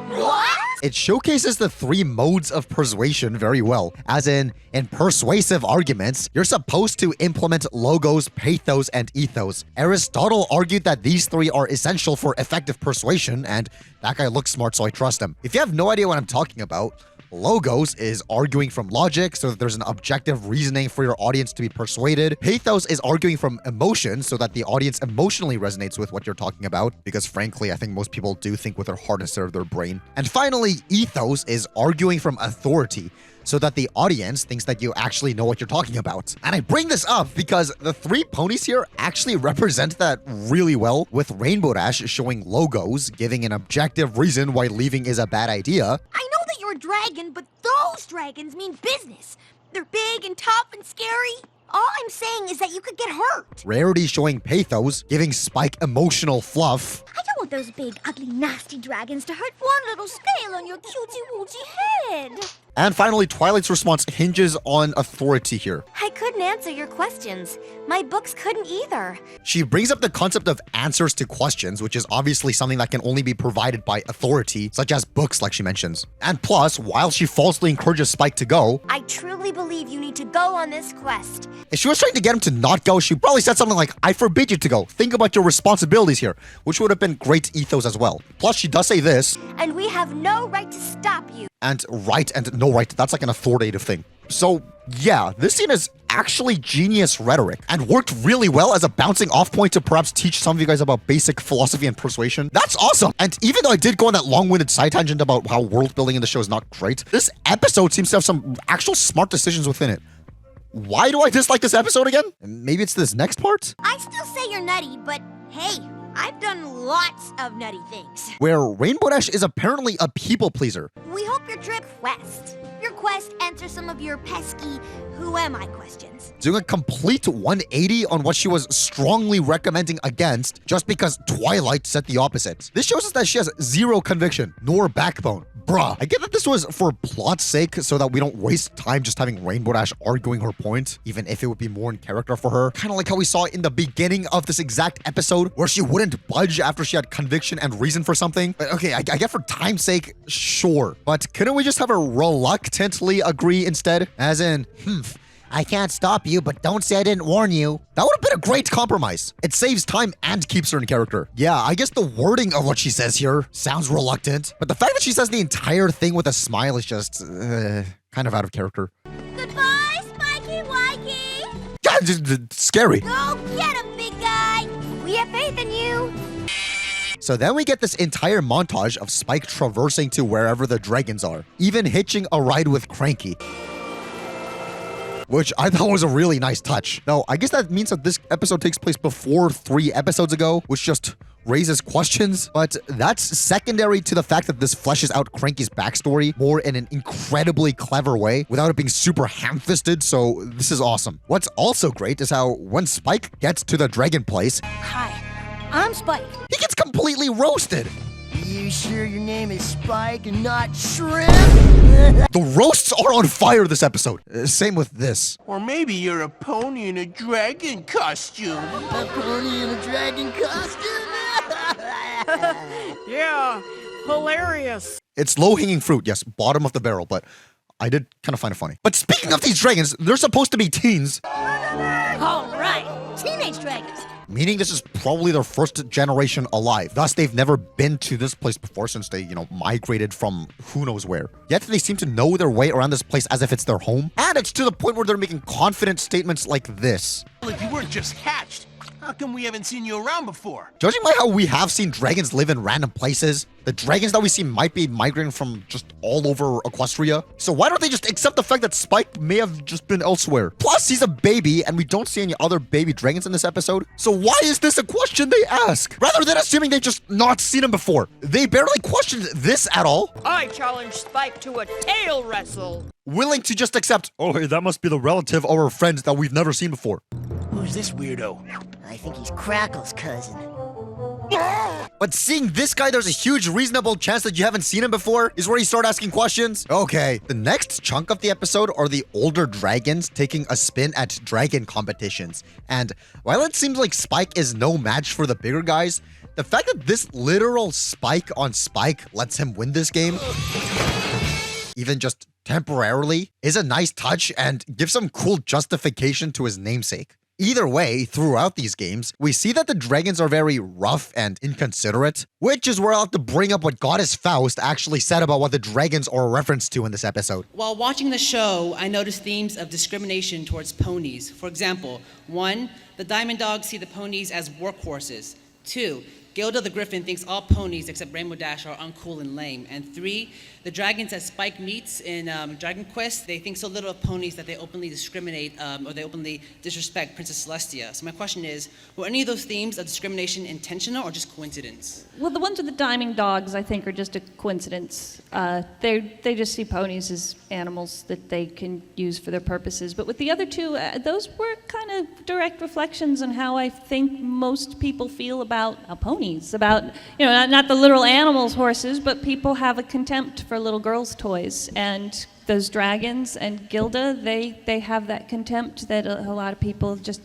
What? It showcases the 3 modes of persuasion very well. As in persuasive arguments, you're supposed to implement logos, pathos, and ethos. Aristotle argued that these 3 are essential for effective persuasion, and that guy looks smart, so I trust him. If you have no idea what I'm talking about, Logos is arguing from logic so that there's an objective reasoning for your audience to be persuaded. Pathos is arguing from emotion so that the audience emotionally resonates with what you're talking about, because frankly, I think most people do think with their heart instead of their brain. And finally, ethos is arguing from authority so that the audience thinks that you actually know what you're talking about. And I bring this up because the three ponies here actually represent that really well, with Rainbow Dash showing Logos, giving an objective reason why leaving is a bad idea. I know that you're a dragon, but those dragons mean business. They're big and tough and scary. All I'm saying is that you could get hurt. Rarity showing Pathos, giving Spike emotional fluff. I don't want those big, ugly, nasty dragons to hurt one little scale on your cutie-wootie head. And finally, Twilight's response hinges on authority here. I couldn't answer your questions. My books couldn't either. She brings up the concept of answers to questions, which is obviously something that can only be provided by authority, such as books like she mentions. And plus, while she falsely encourages Spike to go, I truly believe you need to go on this quest. if she was trying to get him to not go, she probably said something like, I forbid you to go. Think about your responsibilities here, which would have been great ethos as well. Plus, she does say this. And we have no right to stop you. And right and no right, that's like an authoritative thing. So yeah, this scene is actually genius rhetoric and worked really well as a bouncing off point to perhaps teach some of you guys about basic philosophy and persuasion. That's awesome. And even though I did go on that long-winded side tangent about how world building in the show is not great, this episode seems to have some actual smart decisions within it. Why do I dislike this episode again? Maybe it's this next part? I still say you're nutty, but hey, I've done lots of nutty things. Where Rainbow Dash is apparently a people pleaser. We hope your quest answers some of your pesky who am I questions. Doing a complete 180 on what she was strongly recommending against just because Twilight said the opposite. This shows us that she has zero conviction, nor backbone. Bruh, I get that this was for plot's sake so that we don't waste time just having Rainbow Dash arguing her point, even if it would be more in character for her. Kind of like how we saw in the beginning of this exact episode where she wouldn't budge after she had conviction and reason for something. But okay, I get for time's sake, sure. But couldn't we just have her reluctantly agree instead? As in, I can't stop you, but don't say I didn't warn you. That would have been a great compromise. It saves time and keeps her in character. Yeah, I guess the wording of what she says here sounds reluctant, but the fact that she says the entire thing with a smile is just kind of out of character. Goodbye, Spiky Wikey! Yeah, just scary. Go get him, big guy! We have faith in you. So then we get this entire montage of Spike traversing to wherever the dragons are, even hitching a ride with Cranky, which I thought was a really nice touch. Now, I guess that means that this episode takes place before 3 episodes ago, which just raises questions, but that's secondary to the fact that this fleshes out Cranky's backstory more in an incredibly clever way without it being super ham-fisted, so this is awesome. What's also great is how when Spike gets to the dragon place, Hi, I'm Spike. he gets completely roasted. You sure your name is Spike and not Shrimp? The roasts are on fire this episode. Same with this. Or maybe you're a pony in a dragon costume. A pony in a dragon costume? Yeah, hilarious. It's low-hanging fruit, yes, bottom of the barrel, but I did kind of find it funny. But speaking of these dragons, they're supposed to be teens. All right, teenage dragons. Meaning this is probably their first generation alive. Thus, they've never been to this place before since they, migrated from who knows where. Yet they seem to know their way around this place as if it's their home. And it's to the point where they're making confident statements like this. Well, if you weren't just hatched, how come we haven't seen you around before? Judging by how we have seen dragons live in random places, the dragons that we see might be migrating from just all over Equestria. So why don't they just accept the fact that Spike may have just been elsewhere? Plus, he's a baby, and we don't see any other baby dragons in this episode. So why is this a question they ask? Rather than assuming they've just not seen him before. They barely questioned this at all. I challenge Spike to a tail wrestle. Willing to just accept, oh, hey, that must be the relative or a friend that we've never seen before. Who's this weirdo? I think he's Crackle's cousin. But seeing this guy, there's a huge reasonable chance that you haven't seen him before, is where you start asking questions. Okay, the next chunk of the episode are the older dragons taking a spin at dragon competitions. And while it seems like Spike is no match for the bigger guys, the fact that this literal spike on Spike lets him win this game, even just temporarily, is a nice touch and gives some cool justification to his namesake. Either way, throughout these games, we see that the dragons are very rough and inconsiderate, which is where I'll have to bring up what Goddess Faust actually said about what the dragons are a reference to in this episode. While watching the show, I noticed themes of discrimination towards ponies. For example, 1, the Diamond Dogs see the ponies as workhorses. 2, Gilda the Griffin thinks all ponies except Rainbow Dash are uncool and lame. And 3, the dragons that Spike meets in Dragon Quest, they think so little of ponies that they openly discriminate or they openly disrespect Princess Celestia. So my question is, were any of those themes of discrimination intentional or just coincidence? Well, the ones with the Diamond Dogs, I think, are just a coincidence. They just see ponies as animals that they can use for their purposes. But with the other two, those were kind of direct reflections on how I think most people feel about ponies. About, not the literal animals, horses, but people have a contempt for little girls' toys. And those dragons and Gilda, they have that contempt that a lot of people just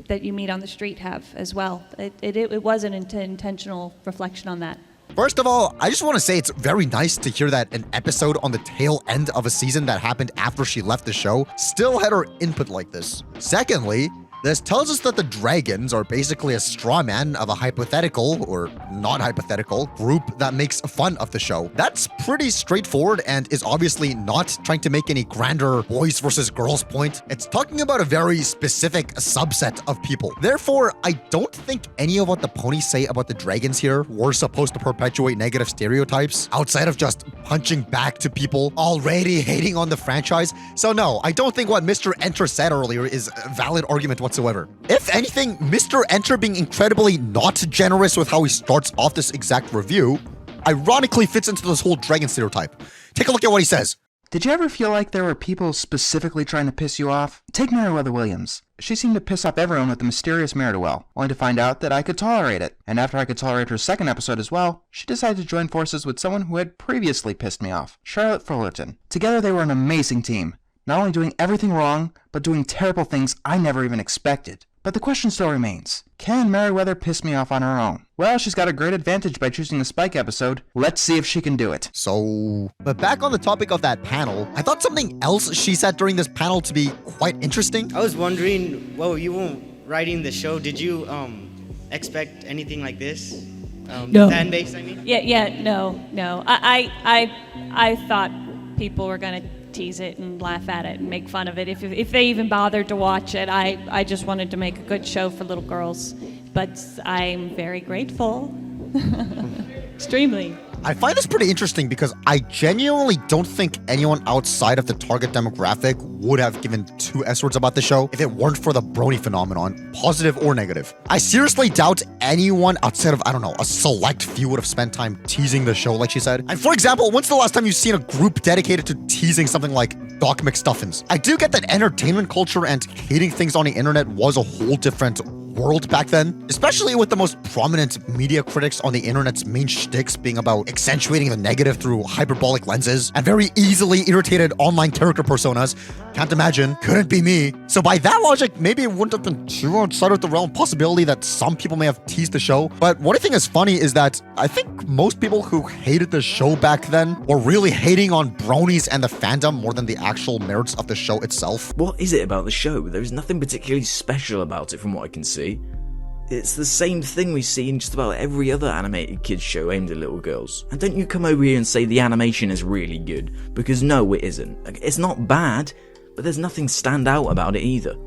that you meet on the street have as well. It was an intentional reflection on that. First of all, I just want to say it's very nice to hear that an episode on the tail end of a season that happened after she left the show still had her input like this. Secondly, this tells us that the dragons are basically a straw man of a hypothetical, or not hypothetical, group that makes fun of the show. That's pretty straightforward and is obviously not trying to make any grander boys versus girls point. It's talking about a very specific subset of people. Therefore, I don't think any of what the ponies say about the dragons here were supposed to perpetuate negative stereotypes outside of just punching back to people already hating on the franchise. So no, I don't think what Mr. Enter said earlier is a valid argument whatsoever. If anything, Mr. Enter being incredibly not generous with how he starts off this exact review ironically fits into this whole dragon stereotype. Take a look at what he says. Did you ever feel like there were people specifically trying to piss you off? Take Meriwether Williams. She seemed to piss off everyone with the mysterious Mare-to-Well, only to find out that I could tolerate it. And after I could tolerate her second episode as well, she decided to join forces with someone who had previously pissed me off, Charlotte Fullerton. Together they were an amazing team, not only doing everything wrong, but doing terrible things I never even expected. But the question still remains, can Meriwether piss me off on her own? Well, she's got a great advantage by choosing the Spike episode. Let's see if she can do it. But back on the topic of that panel, I thought something else she said during this panel to be quite interesting. I was wondering, well, you were writing the show, did you expect anything like this? No. Fan base, I mean? No. I thought people were gonna tease it and laugh at it and make fun of it if they even bothered to watch it. I just wanted to make a good show for little girls, but I'm very grateful. Extremely. I find this pretty interesting because I genuinely don't think anyone outside of the target demographic would have given two S-words about the show if it weren't for the brony phenomenon, positive or negative. I seriously doubt anyone outside of, a select few would have spent time teasing the show like she said. And for example, when's the last time you've seen a group dedicated to teasing something like Doc McStuffins? I do get that entertainment culture and hating things on the internet was a whole different world back then, especially with the most prominent media critics on the internet's main shticks being about accentuating the negative through hyperbolic lenses and very easily irritated online character personas. Can't imagine. Couldn't be me. So by that logic, maybe it wouldn't have been too outside of the realm possibility that some people may have teased the show. But what I think is funny is that I think most people who hated the show back then were really hating on bronies and the fandom more than the actual merits of the show itself. What is it about the show? There's nothing particularly special about it from what I can see. It's the same thing we see in just about every other animated kids show aimed at little girls. And don't you come over here and say the animation is really good, because no, it isn't. It's not bad, but there's nothing stand out about it either.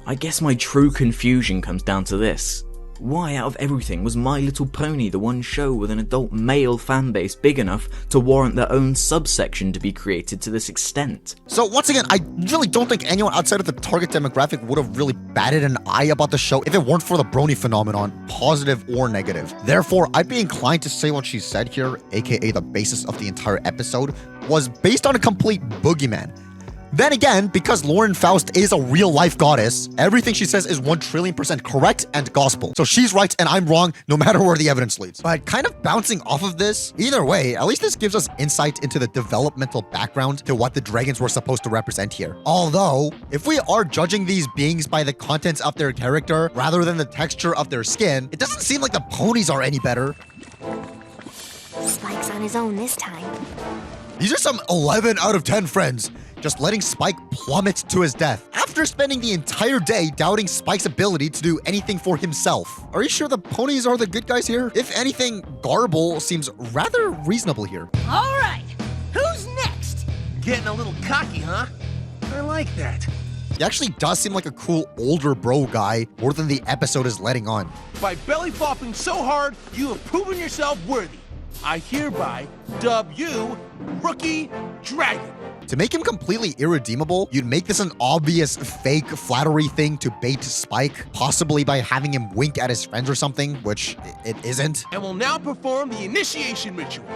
I guess my true confusion comes down to this. Why out of everything was My Little Pony the one show with an adult male fanbase big enough to warrant their own subsection to be created to this extent? So once again, I really don't think anyone outside of the target demographic would have really batted an eye about the show if it weren't for the brony phenomenon, positive or negative. Therefore, I'd be inclined to say what she said here, aka the basis of the entire episode, was based on a complete boogeyman. Then again, because Lauren Faust is a real-life goddess, everything she says is 1,000,000,000% correct and gospel. So she's right and I'm wrong, no matter where the evidence leads. But kind of bouncing off of this, either way, at least this gives us insight into the developmental background to what the dragons were supposed to represent here. Although, if we are judging these beings by the contents of their character rather than the texture of their skin, it doesn't seem like the ponies are any better. Spike's on his own this time. These are some 11 out of 10 friends, just letting Spike plummet to his death after spending the entire day doubting Spike's ability to do anything for himself. Are you sure the ponies are the good guys here? If anything, Garble seems rather reasonable here. All right, who's next? Getting a little cocky, huh? I like that. He actually does seem like a cool older bro guy more than the episode is letting on. By belly flopping so hard, you have proven yourself worthy. I hereby dub you Rookie Dragon. To make him completely irredeemable, you'd make this an obvious fake flattery thing to bait Spike, possibly by having him wink at his friends or something, which it isn't. And will now perform the initiation ritual.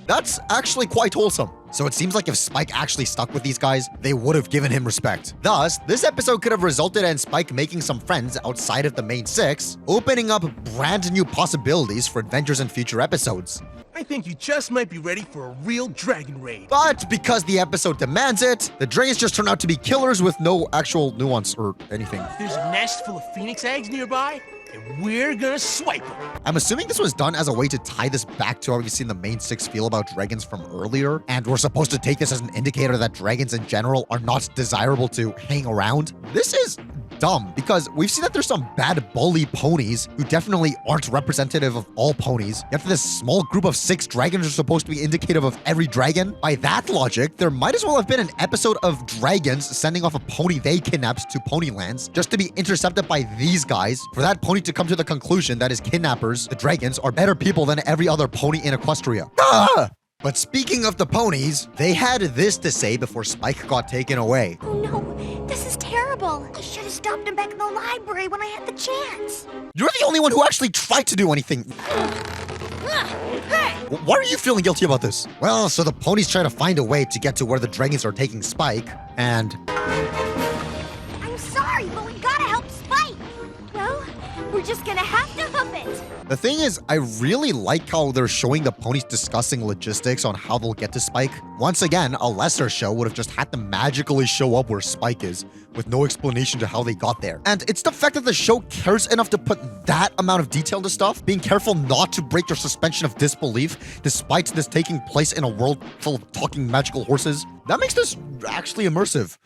That's actually quite wholesome. So it seems like if Spike actually stuck with these guys, they would have given him respect. Thus, this episode could have resulted in Spike making some friends outside of the main six, opening up brand new possibilities for adventures in future episodes. I think you just might be ready for a real dragon raid. But because the episode demands it, the dragons just turn out to be killers with no actual nuance or anything. There's a nest full of phoenix eggs nearby, and we're gonna swipe them. I'm assuming this was done as a way to tie this back to how we've seen the main six feel about dragons from earlier, and we're supposed to take this as an indicator that dragons in general are not desirable to hang around. This is dumb, because we've seen that there's some bad bully ponies who definitely aren't representative of all ponies, yet this small group of 6 dragons are supposed to be indicative of every dragon. By that logic, there might as well have been an episode of dragons sending off a pony they kidnapped to Ponylands just to be intercepted by these guys, for that pony to come to the conclusion that his kidnappers, the dragons, are better people than every other pony in Equestria. Ah! But speaking of the ponies, they had this to say before Spike got taken away. Oh no, this is terrible. I should have stopped him back in the library when I had the chance. You're the only one who actually tried to do anything. Why are you feeling guilty about this? Well, so the ponies try to find a way to get to where the dragons are taking Spike, and... I'm sorry, but we gotta help Spike. Well, we're just gonna have to hoof it. The thing is, I really like how they're showing the ponies discussing logistics on how they'll get to Spike. Once again, a lesser show would have just had to magically show up where Spike is, with no explanation to how they got there. And it's the fact that the show cares enough to put that amount of detail into stuff, being careful not to break your suspension of disbelief, despite this taking place in a world full of talking magical horses. That makes this actually immersive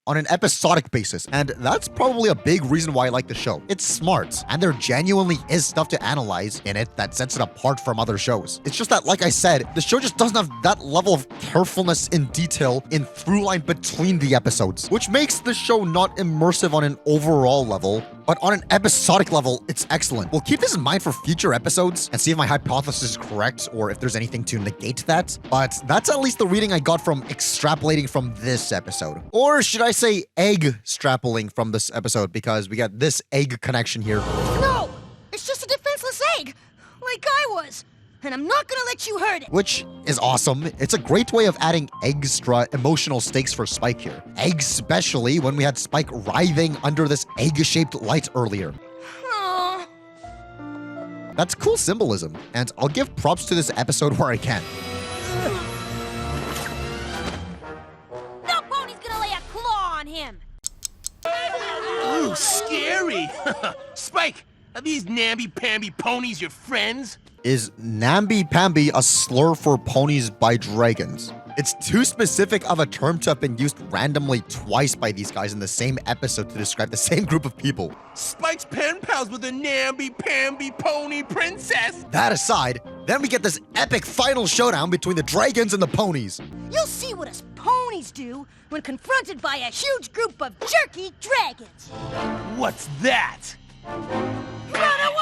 on an episodic basis, and that's probably a big reason why I like the show. It's smart, and there genuinely is stuff to analyze in it that sets it apart from other shows. It's just that, like I said, the show just doesn't have that level of carefulness in detail in through line between the episodes, which makes the show not immersive on an overall level, but on an episodic level, it's excellent. We'll keep this in mind for future episodes and see if my hypothesis is correct or if there's anything to negate that, but that's at least the reading I got from extrapolating from this episode. Or should I say egg-strappling from this episode, because we got this egg connection here. No! It's just a defenseless egg! Like I was! And I'm not gonna let you hurt it! Which is awesome. It's a great way of adding extra emotional stakes for Spike here. Especially when we had Spike writhing under this egg-shaped light earlier. Aww. That's cool symbolism, and I'll give props to this episode where I can. No pony's gonna lay a claw on him! Ooh, scary! Spike, are these namby-pamby ponies your friends? Is namby-pamby a slur for ponies by dragons? It's too specific of a term to have been used randomly twice by these guys in the same episode to describe the same group of people. Spike's pen pals with a namby-pamby pony princess! That aside, then we get this epic final showdown between the dragons and the ponies. You'll see what us ponies do when confronted by a huge group of jerky dragons! What's that? Run away!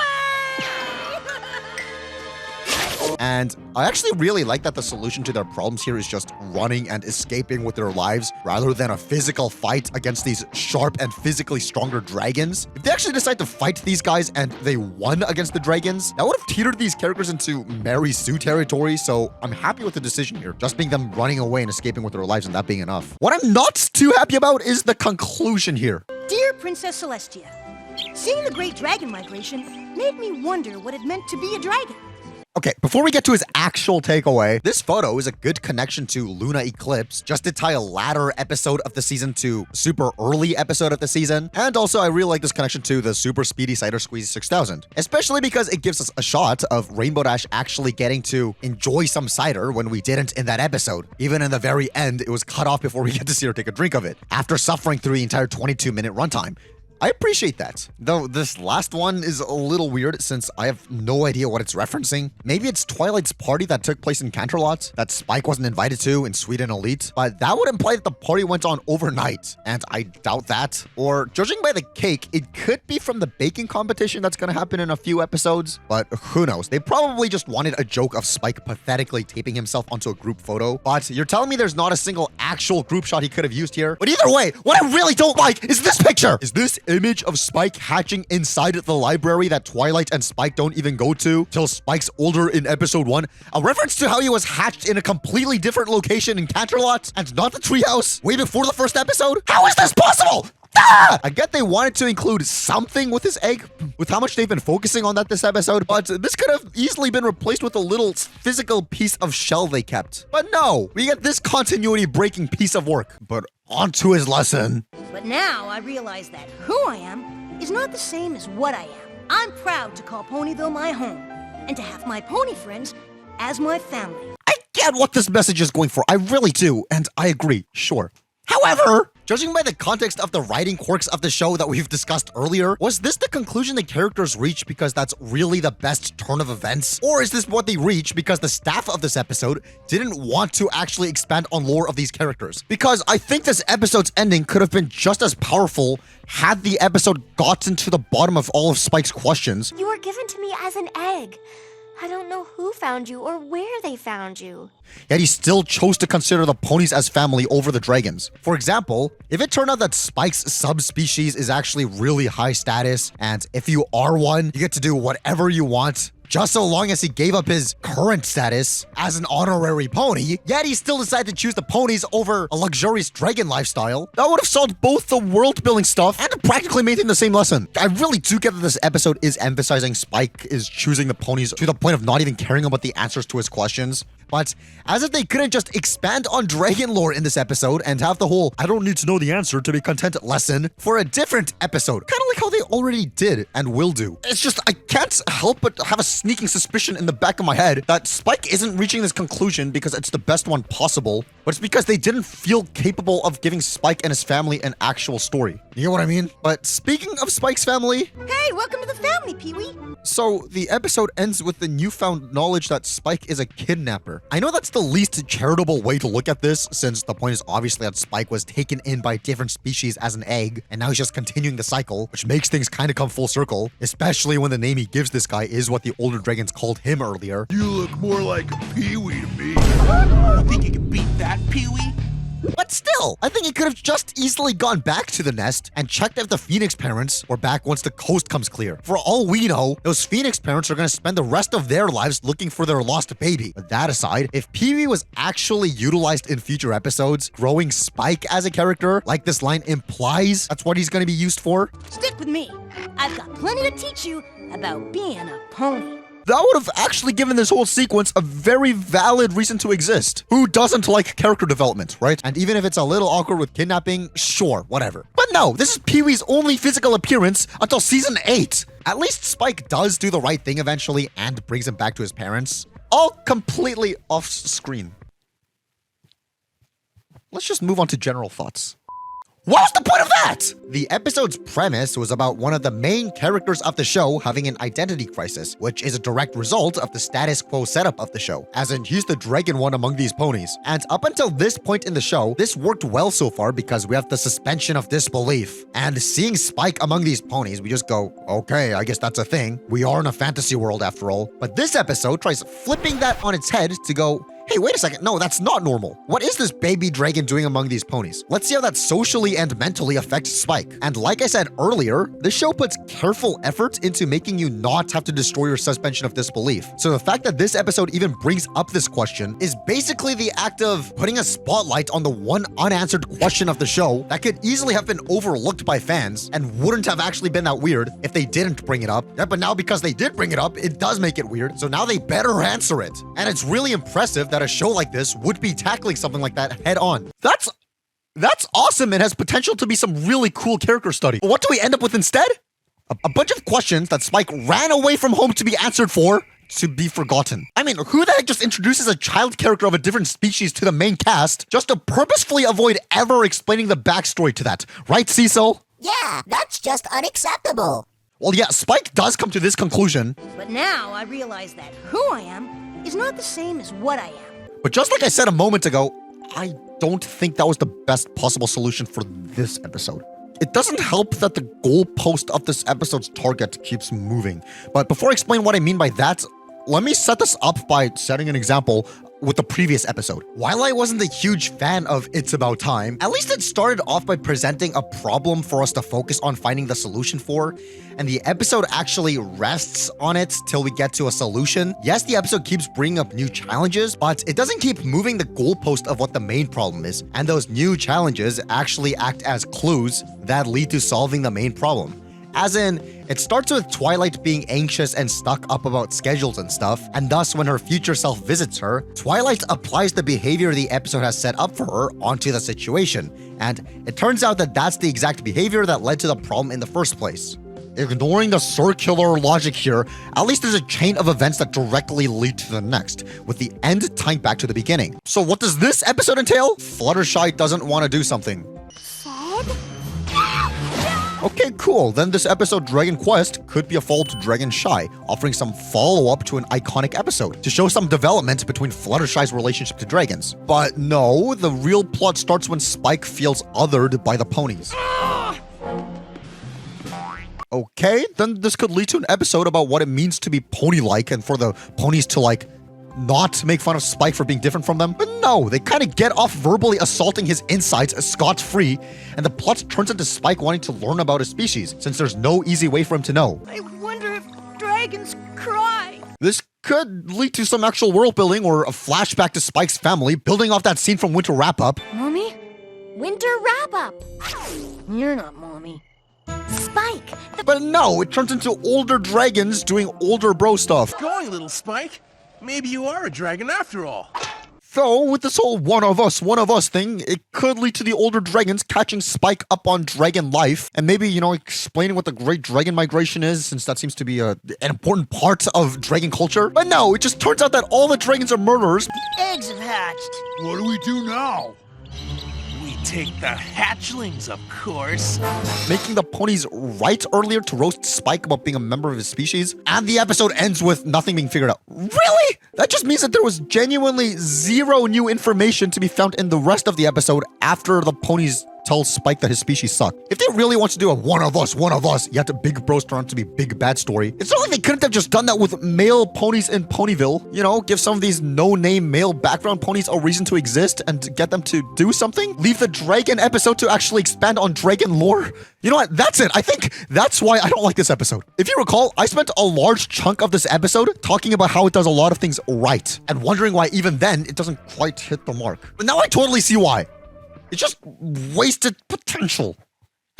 And I actually really like that the solution to their problems here is just running and escaping with their lives rather than a physical fight against these sharp and physically stronger dragons. If they actually decide to fight these guys and they won against the dragons, that would have teetered these characters into Mary Sue territory, so I'm happy with the decision here. Just being them running away and escaping with their lives and that being enough. What I'm not too happy about is the conclusion here. Dear Princess Celestia, seeing the Great Dragon Migration made me wonder what it meant to be a dragon. Okay, before we get to his actual takeaway, this photo is a good connection to Luna Eclipse, just to tie a latter episode of the season to super early episode of the season. And also, I really like this connection to the Super Speedy Cider Squeezy 6000, especially because it gives us a shot of Rainbow Dash actually getting to enjoy some cider when we didn't in that episode. Even in the very end, it was cut off before we get to see her take a drink of it, after suffering through the entire 22-minute runtime. I appreciate that. Though this last one is a little weird since I have no idea what it's referencing. Maybe it's Twilight's party that took place in Canterlot that Spike wasn't invited to in Sweden Elite, but that would imply that the party went on overnight, and I doubt that. Or judging by the cake, it could be from the baking competition that's gonna happen in a few episodes, but who knows? They probably just wanted a joke of Spike pathetically taping himself onto a group photo, but you're telling me there's not a single actual group shot he could have used here? But either way, what I really don't like is this picture! Is this image of Spike hatching inside the library that Twilight and Spike don't even go to till Spike's older in episode 1, a reference to how he was hatched in a completely different location in Canterlot and not the treehouse way before the first episode? How is this possible? Ah! I get they wanted to include something with his egg, with how much they've been focusing on that this episode, but this could have easily been replaced with a little physical piece of shell they kept. But no, we get this continuity-breaking piece of work. But on to his lesson. But now I realize that who I am is not the same as what I am. I'm proud to call Ponyville my home, and to have my pony friends as my family. I get what this message is going for, I really do, and I agree, sure. However, judging by the context of the writing quirks of the show that we've discussed earlier, was this the conclusion the characters reached because that's really the best turn of events? Or is this what they reached because the staff of this episode didn't want to actually expand on lore of these characters? Because I think this episode's ending could have been just as powerful had the episode gotten to the bottom of all of Spike's questions. You were given to me as an egg. I don't know who found you or where they found you. Yet he still chose to consider the ponies as family over the dragons. For example, if it turned out that Spike's subspecies is actually really high status, and if you are one, you get to do whatever you want, just so long as he gave up his current status as an honorary pony, yet he still decided to choose the ponies over a luxurious dragon lifestyle, that would have solved both the world-building stuff and practically maintained the same lesson. I really do get that this episode is emphasizing Spike is choosing the ponies to the point of not even caring about the answers to his questions. But as if they couldn't just expand on dragon lore in this episode and have the whole I don't need to know the answer to be content lesson for a different episode. Kind of like how they already did and will do. It's just I can't help but have a sneaking suspicion in the back of my head that Spike isn't reaching this conclusion because it's the best one possible, but it's because they didn't feel capable of giving Spike and his family an actual story. You know what I mean? But speaking of Spike's family... Hey, welcome to the family, Pee-wee! So the episode ends with the newfound knowledge that Spike is a kidnapper. I know that's the least charitable way to look at this, since the point is obviously that Spike was taken in by different species as an egg, and now he's just continuing the cycle, which makes things kind of come full circle, especially when the name he gives this guy is what the older dragons called him earlier. You look more like a Pee-wee to me. You think you can beat that, Pee-wee? But still, I think he could have just easily gone back to the nest and checked if the Phoenix parents were back once the coast comes clear. For all we know, those Phoenix parents are going to spend the rest of their lives looking for their lost baby. But that aside, if Pee-wee was actually utilized in future episodes, growing Spike as a character, like this line implies that's what he's going to be used for. Stick with me. I've got plenty to teach you about being a pony. That would have actually given this whole sequence a very valid reason to exist. Who doesn't like character development, right? And even if it's a little awkward with kidnapping, sure, whatever. But no, this is Pee-wee's only physical appearance until season 8. At least Spike does do the right thing eventually and brings him back to his parents. All completely off screen. Let's just move on to general thoughts. What was the point of that? The episode's premise was about one of the main characters of the show having an identity crisis, which is a direct result of the status quo setup of the show, as in he's the dragon one among these ponies. And up until this point in the show, this worked well so far because we have the suspension of disbelief. And seeing Spike among these ponies, we just go, okay, I guess that's a thing. We are in a fantasy world after all. But this episode tries flipping that on its head to go, Hey, wait a second. No, that's not normal. What is this baby dragon doing among these ponies? Let's see how that socially and mentally affects Spike. And like I said earlier, the show puts careful effort into making you not have to destroy your suspension of disbelief. So the fact that this episode even brings up this question is basically the act of putting a spotlight on the one unanswered question of the show that could easily have been overlooked by fans and wouldn't have actually been that weird if they didn't bring it up. Yeah, but now because they did bring it up, it does make it weird. So now they better answer it. And it's really impressive that a show like this would be tackling something like that head on. That's awesome and has potential to be some really cool character study. But what do we end up with instead? A bunch of questions that Spike ran away from home to be answered for, to be forgotten. I mean, who the heck just introduces a child character of a different species to the main cast just to purposefully avoid ever explaining the backstory to that? Right, Cecil? Yeah, that's just unacceptable. Well, yeah, Spike does come to this conclusion. But now I realize that who I am is not the same as what I am. But just like I said a moment ago, I don't think that was the best possible solution for this episode. It doesn't help that the goalpost of this episode's target keeps moving. But before I explain what I mean by that, let me set this up by setting an example with the previous episode. While I wasn't a huge fan of It's About Time, at least it started off by presenting a problem for us to focus on finding the solution for, and the episode actually rests on it till we get to a solution. Yes, the episode keeps bringing up new challenges, but it doesn't keep moving the goalpost of what the main problem is, and those new challenges actually act as clues that lead to solving the main problem. As in, it starts with Twilight being anxious and stuck up about schedules and stuff, and thus when her future self visits her, Twilight applies the behavior the episode has set up for her onto the situation, and it turns out that that's the exact behavior that led to the problem in the first place. Ignoring the circular logic here, at least there's a chain of events that directly lead to the next, with the end tying back to the beginning. So what does this episode entail? Fluttershy doesn't want to do something. Okay, cool. Then this episode, Dragon Quest, could be a follow to Dragon Shy, offering some follow-up to an iconic episode, to show some development between Fluttershy's relationship to dragons. But no, the real plot starts when Spike feels othered by the ponies. Okay, then this could lead to an episode about what it means to be pony-like and for the ponies to, like, not make fun of Spike for being different from them. But no, they kind of get off verbally assaulting his insides scot-free, and the plot turns into Spike wanting to learn about his species, since there's no easy way for him to know. I wonder if dragons cry. This could lead to some actual world building or a flashback to Spike's family, building off that scene from Winter Wrap-Up. Mommy? Winter Wrap-Up. You're not Mommy. Spike. But no, it turns into older dragons doing older bro stuff. Going, little Spike. Maybe you are a dragon after all. Though, with this whole one of us thing, it could lead to the older dragons catching Spike up on dragon life, and maybe, explaining what the Great Dragon Migration is, since that seems to be an important part of dragon culture. But no, it just turns out that all the dragons are murderers. The eggs have hatched. What do we do now? We take the hatchlings, of course. Making the ponies right earlier to roast Spike about being a member of his species, and the episode ends with nothing being figured out. Really? That just means that there was genuinely zero new information to be found in the rest of the episode after the ponies tell Spike that his species suck. If they really want to do a one of us, yet big bros turn out to be big bad story, it's not like they couldn't have just done that with male ponies in Ponyville. Give some of these no-name male background ponies a reason to exist and get them to do something. Leave the dragon episode to actually expand on dragon lore. You know what? That's it. I think that's why I don't like this episode. If you recall, I spent a large chunk of this episode talking about how it does a lot of things right, and wondering why even then it doesn't quite hit the mark. But now I totally see why. It's just wasted potential.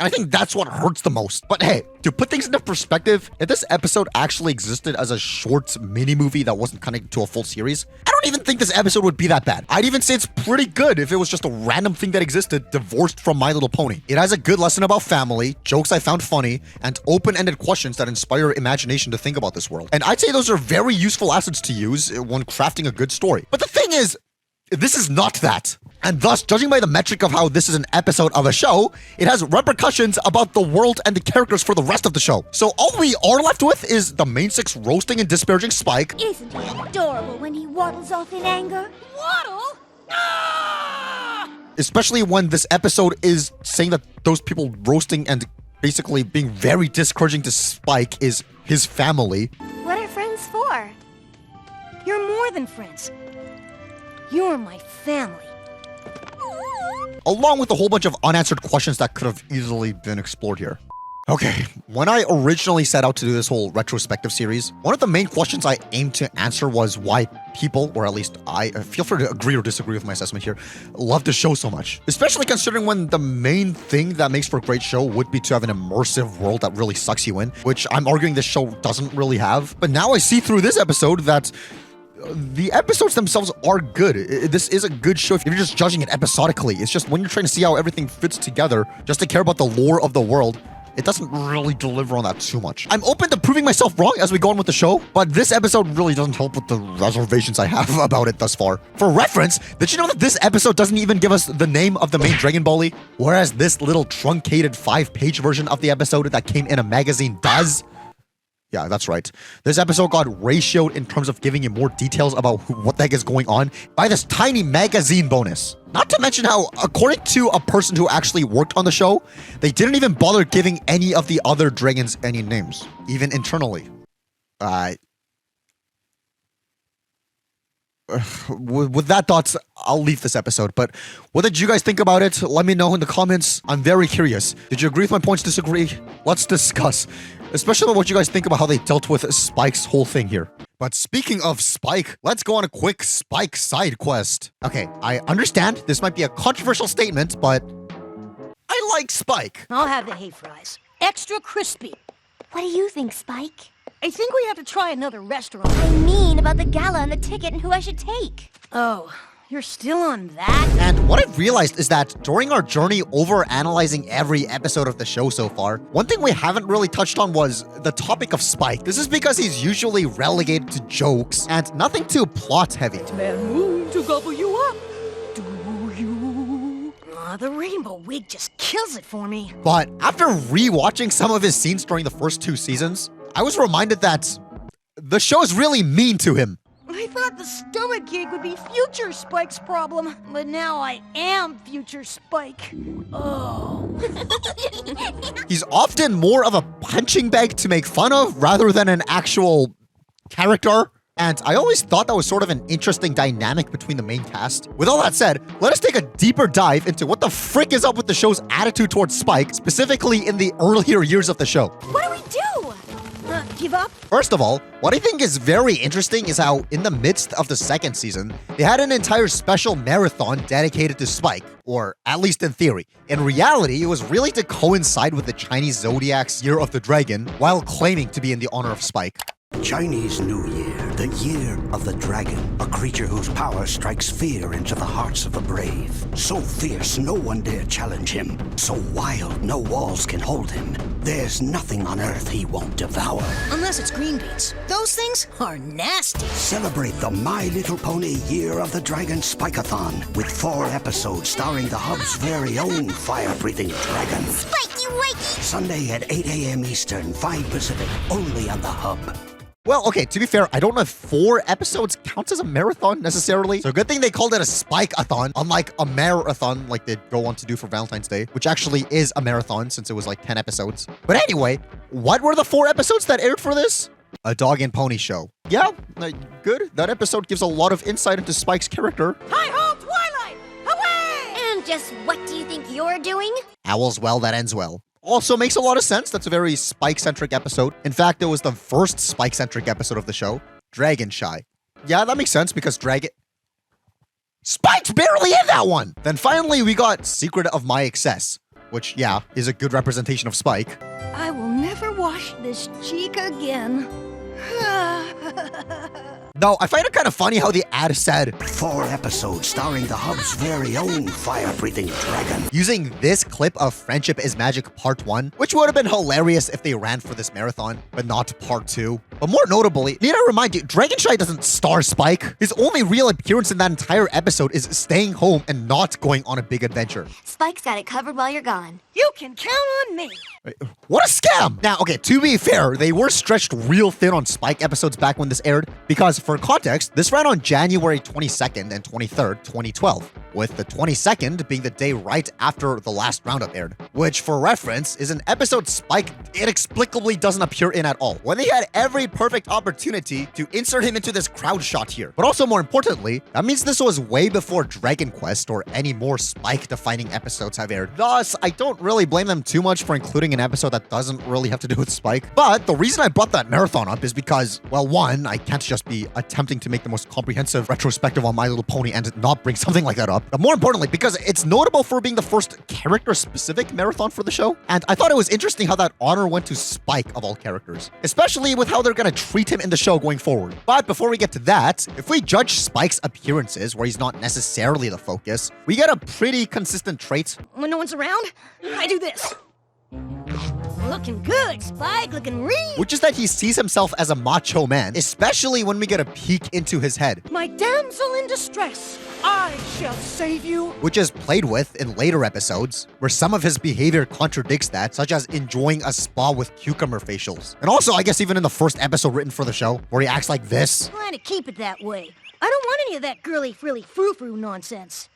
And I think that's what hurts the most. But hey, to put things into perspective, if this episode actually existed as a short mini-movie that wasn't connected to a full series, I don't even think this episode would be that bad. I'd even say it's pretty good if it was just a random thing that existed divorced from My Little Pony. It has a good lesson about family, jokes I found funny, and open-ended questions that inspire imagination to think about this world. And I'd say those are very useful assets to use when crafting a good story. But the thing is, this is not that. And thus, judging by the metric of how this is an episode of a show, it has repercussions about the world and the characters for the rest of the show. So all we are left with is the main six roasting and disparaging Spike. Isn't he adorable when he waddles off in anger? Waddle? Ah! Especially when this episode is saying that those people roasting and basically being very discouraging to Spike is his family. What are friends for? You're more than friends. You're my family. Along with a whole bunch of unanswered questions that could have easily been explored here. Okay, when I originally set out to do this whole retrospective series, one of the main questions I aimed to answer was why people, or at least I, feel free to agree or disagree with my assessment here, love the show so much. Especially considering when the main thing that makes for a great show would be to have an immersive world that really sucks you in, which I'm arguing this show doesn't really have. But now I see through this episode that the episodes themselves are good. This is a good show if you're just judging it episodically. It's just when you're trying to see how everything fits together, just to care about the lore of the world, it doesn't really deliver on that too much. I'm open to proving myself wrong as we go on with the show, but this episode really doesn't help with the reservations I have about it thus far. For reference, did you know that this episode doesn't even give us the name of the main Dragon Ball-y? Whereas this little truncated 5-page version of the episode that came in a magazine does? Yeah, that's right. This episode got ratioed in terms of giving you more details about what the heck is going on by this tiny magazine bonus. Not to mention how, according to a person who actually worked on the show, they didn't even bother giving any of the other dragons any names, even internally. With that thoughts, I'll leave this episode, but what did you guys think about it? Let me know in the comments. I'm very curious. Did you agree with my points, disagree? Let's discuss. Especially what you guys think about how they dealt with Spike's whole thing here. But speaking of Spike, let's go on a quick Spike side quest. Okay, I understand this might be a controversial statement, but I like Spike. I'll have the hay fries. Extra crispy. What do you think, Spike? I think we have to try another restaurant. I mean about the gala and the ticket and who I should take. Oh, you're still on that? And what I've realized is that during our journey over analyzing every episode of the show so far, one thing we haven't really touched on was the topic of Spike. This is because he's usually relegated to jokes and nothing too plot heavy. Man moon to gobble you up. Do you? The rainbow wig just kills it for me. But after rewatching some of his scenes during the first 2 seasons, I was reminded that the show is really mean to him. I thought the stomach ache would be future Spike's problem, but now I am future Spike. Oh. He's often more of a punching bag to make fun of rather than an actual character. And I always thought that was sort of an interesting dynamic between the main cast. With all that said, let us take a deeper dive into what the frick is up with the show's attitude towards Spike, specifically in the earlier years of the show. What do we do? Give up? First of all, what I think is very interesting is how, in the midst of the 2nd season, they had an entire special marathon dedicated to Spike, or at least in theory. In reality, it was really to coincide with the Chinese Zodiac's Year of the Dragon, while claiming to be in the honor of Spike. Chinese New Year, the Year of the Dragon, a creature whose power strikes fear into the hearts of the brave. So fierce, no one dare challenge him. So wild, no walls can hold him. There's nothing on Earth he won't devour. Unless it's green beans. Those things are nasty. Celebrate the My Little Pony Year of the Dragon Spike-a-thon with 4 episodes starring the Hub's very own fire-breathing dragon. Spikey wakey! Sunday at 8 a.m. Eastern, 5 Pacific, only on the Hub. Well, okay, to be fair, I don't know if 4 episodes counts as a marathon necessarily. So good thing they called it a Spike-a-thon, unlike a Mare-a-thon like they go on to do for Valentine's Day, which actually is a marathon since it was like 10 episodes. But anyway, what were the 4 episodes that aired for this? A dog and pony show. Yeah, good. That episode gives a lot of insight into Spike's character. Hi-ho, Twilight! Away! And just what do you think you're doing? All's well that ends well. Also makes a lot of sense. That's a very Spike-centric episode. In fact, it was the first Spike-centric episode of the show. Dragon Shy. Yeah, that makes sense because Spike's barely in that one! Then finally, we got Secret of My Excess, which, yeah, is a good representation of Spike. I will never wash this cheek again. Though, I find it kind of funny how the ad said 4 episodes starring the Hub's very own fire-breathing dragon. Using this clip of Friendship is Magic Part 1, which would have been hilarious if they ran for this marathon, but not Part 2. But more notably, need I remind you, Dragonshy doesn't star Spike. His only real appearance in that entire episode is staying home and not going on a big adventure. Spike's got it covered while you're gone. You can count on me. What a scam! Now, okay, to be fair, they were stretched real thin on Spike episodes back when this aired, because For context, this ran on January 22nd and 23rd, 2012, with the 22nd being the day right after the last roundup aired, which for reference is an episode Spike inexplicably doesn't appear in at all, when they had every perfect opportunity to insert him into this crowd shot here. But also more importantly, that means this was way before Dragon Quest or any more Spike-defining episodes have aired. Thus, I don't really blame them too much for including an episode that doesn't really have to do with Spike. But the reason I brought that marathon up is because, well, one, I can't just be attempting to make the most comprehensive retrospective on My Little Pony and not bring something like that up. But more importantly, because it's notable for being the first character-specific marathon for the show, and I thought it was interesting how that honor went to Spike of all characters, especially with how they're gonna treat him in the show going forward. But before we get to that, if we judge Spike's appearances, where he's not necessarily the focus, we get a pretty consistent trait. When no one's around, I do this. Looking good, Spike, looking real. Which is that he sees himself as a macho man, especially when we get a peek into his head. My damsel in distress, I shall save you. Which is played with in later episodes, where some of his behavior contradicts that, such as enjoying a spa with cucumber facials. And also, I guess even in the first episode written for the show, where he acts like this. Plan to keep it that way. I don't want any of that girly frilly frou-frou nonsense.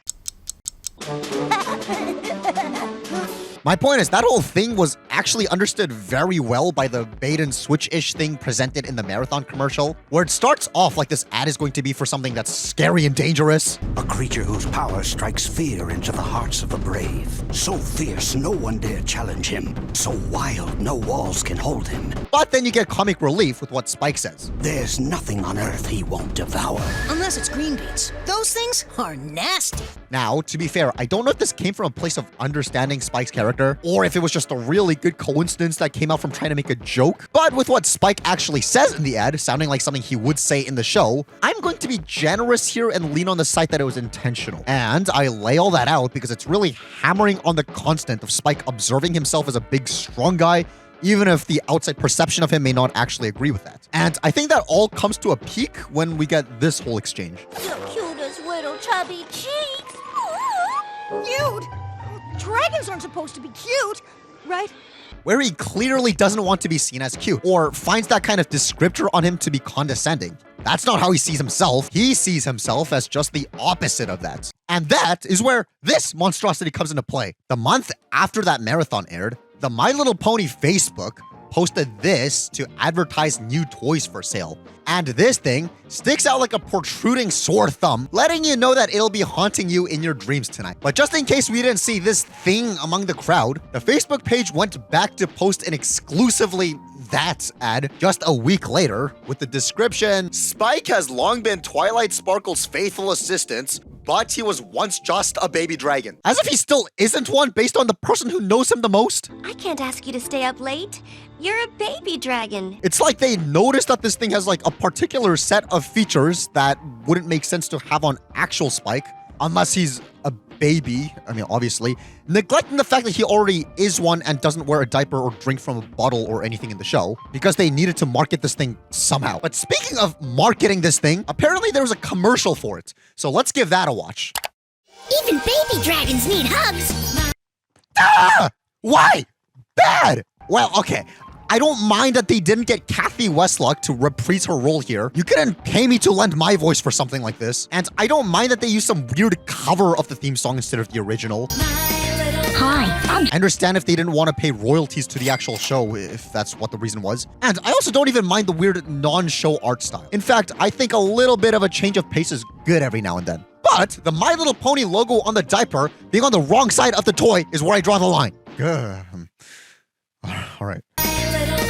My point is, that whole thing was actually understood very well by the bait and switch-ish thing presented in the marathon commercial, where it starts off like this ad is going to be for something that's scary and dangerous. A creature whose power strikes fear into the hearts of the brave. So fierce, no one dare challenge him. So wild, no walls can hold him. But then you get comic relief with what Spike says. There's nothing on Earth he won't devour. Unless it's green beans. Those things are nasty. Now, to be fair, I don't know if this came from a place of understanding Spike's character, or if it was just a really good coincidence that came out from trying to make a joke. But with what Spike actually says in the ad, sounding like something he would say in the show, I'm going to be generous here and lean on the side that it was intentional. And I lay all that out because it's really hammering on the constant of Spike observing himself as a big, strong guy, even if the outside perception of him may not actually agree with that. And I think that all comes to a peak when we get this whole exchange. So cute as little chubby cheeks. Cute? Dragons aren't supposed to be cute, right? Where he clearly doesn't want to be seen as cute, or finds that kind of descriptor on him to be condescending. That's not how he sees himself. He sees himself as just the opposite of that. And that is where this monstrosity comes into play. The month after that marathon aired, the My Little Pony Facebook posted this to advertise new toys for sale. And this thing sticks out like a protruding sore thumb, letting you know that it'll be haunting you in your dreams tonight. But just in case we didn't see this thing among the crowd, the Facebook page went back to post an exclusively that ad just a week later with the description, Spike has long been Twilight Sparkle's faithful assistant, but he was once just a baby dragon. As if he still isn't one based on the person who knows him the most. I can't ask you to stay up late. You're a baby dragon. It's like they noticed that this thing has like a particular set of features that wouldn't make sense to have on actual Spike, unless he's a baby, I mean, obviously, neglecting the fact that he already is one and doesn't wear a diaper or drink from a bottle or anything in the show, because they needed to market this thing somehow. But speaking of marketing this thing, apparently there was a commercial for it. So let's give that a watch. Even baby dragons need hugs. Ah! Why? Bad! Well, okay. I don't mind that they didn't get Kathy Westlock to reprise her role here. You couldn't pay me to lend my voice for something like this. And I don't mind that they used some weird cover of the theme song instead of the original. Hi. I understand if they didn't want to pay royalties to the actual show, if that's what the reason was. And I also don't even mind the weird non-show art style. In fact, I think a little bit of a change of pace is good every now and then. But the My Little Pony logo on the diaper being on the wrong side of the toy is where I draw the line. Good. All right.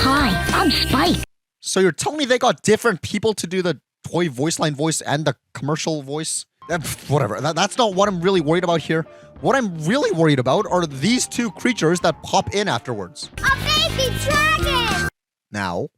Hi, I'm Spike. So you're telling me they got different people to do the toy voice line voice and the commercial voice? Whatever. That's not what I'm really worried about here. What I'm really worried about are these two creatures that pop in afterwards. A baby dragon! Now,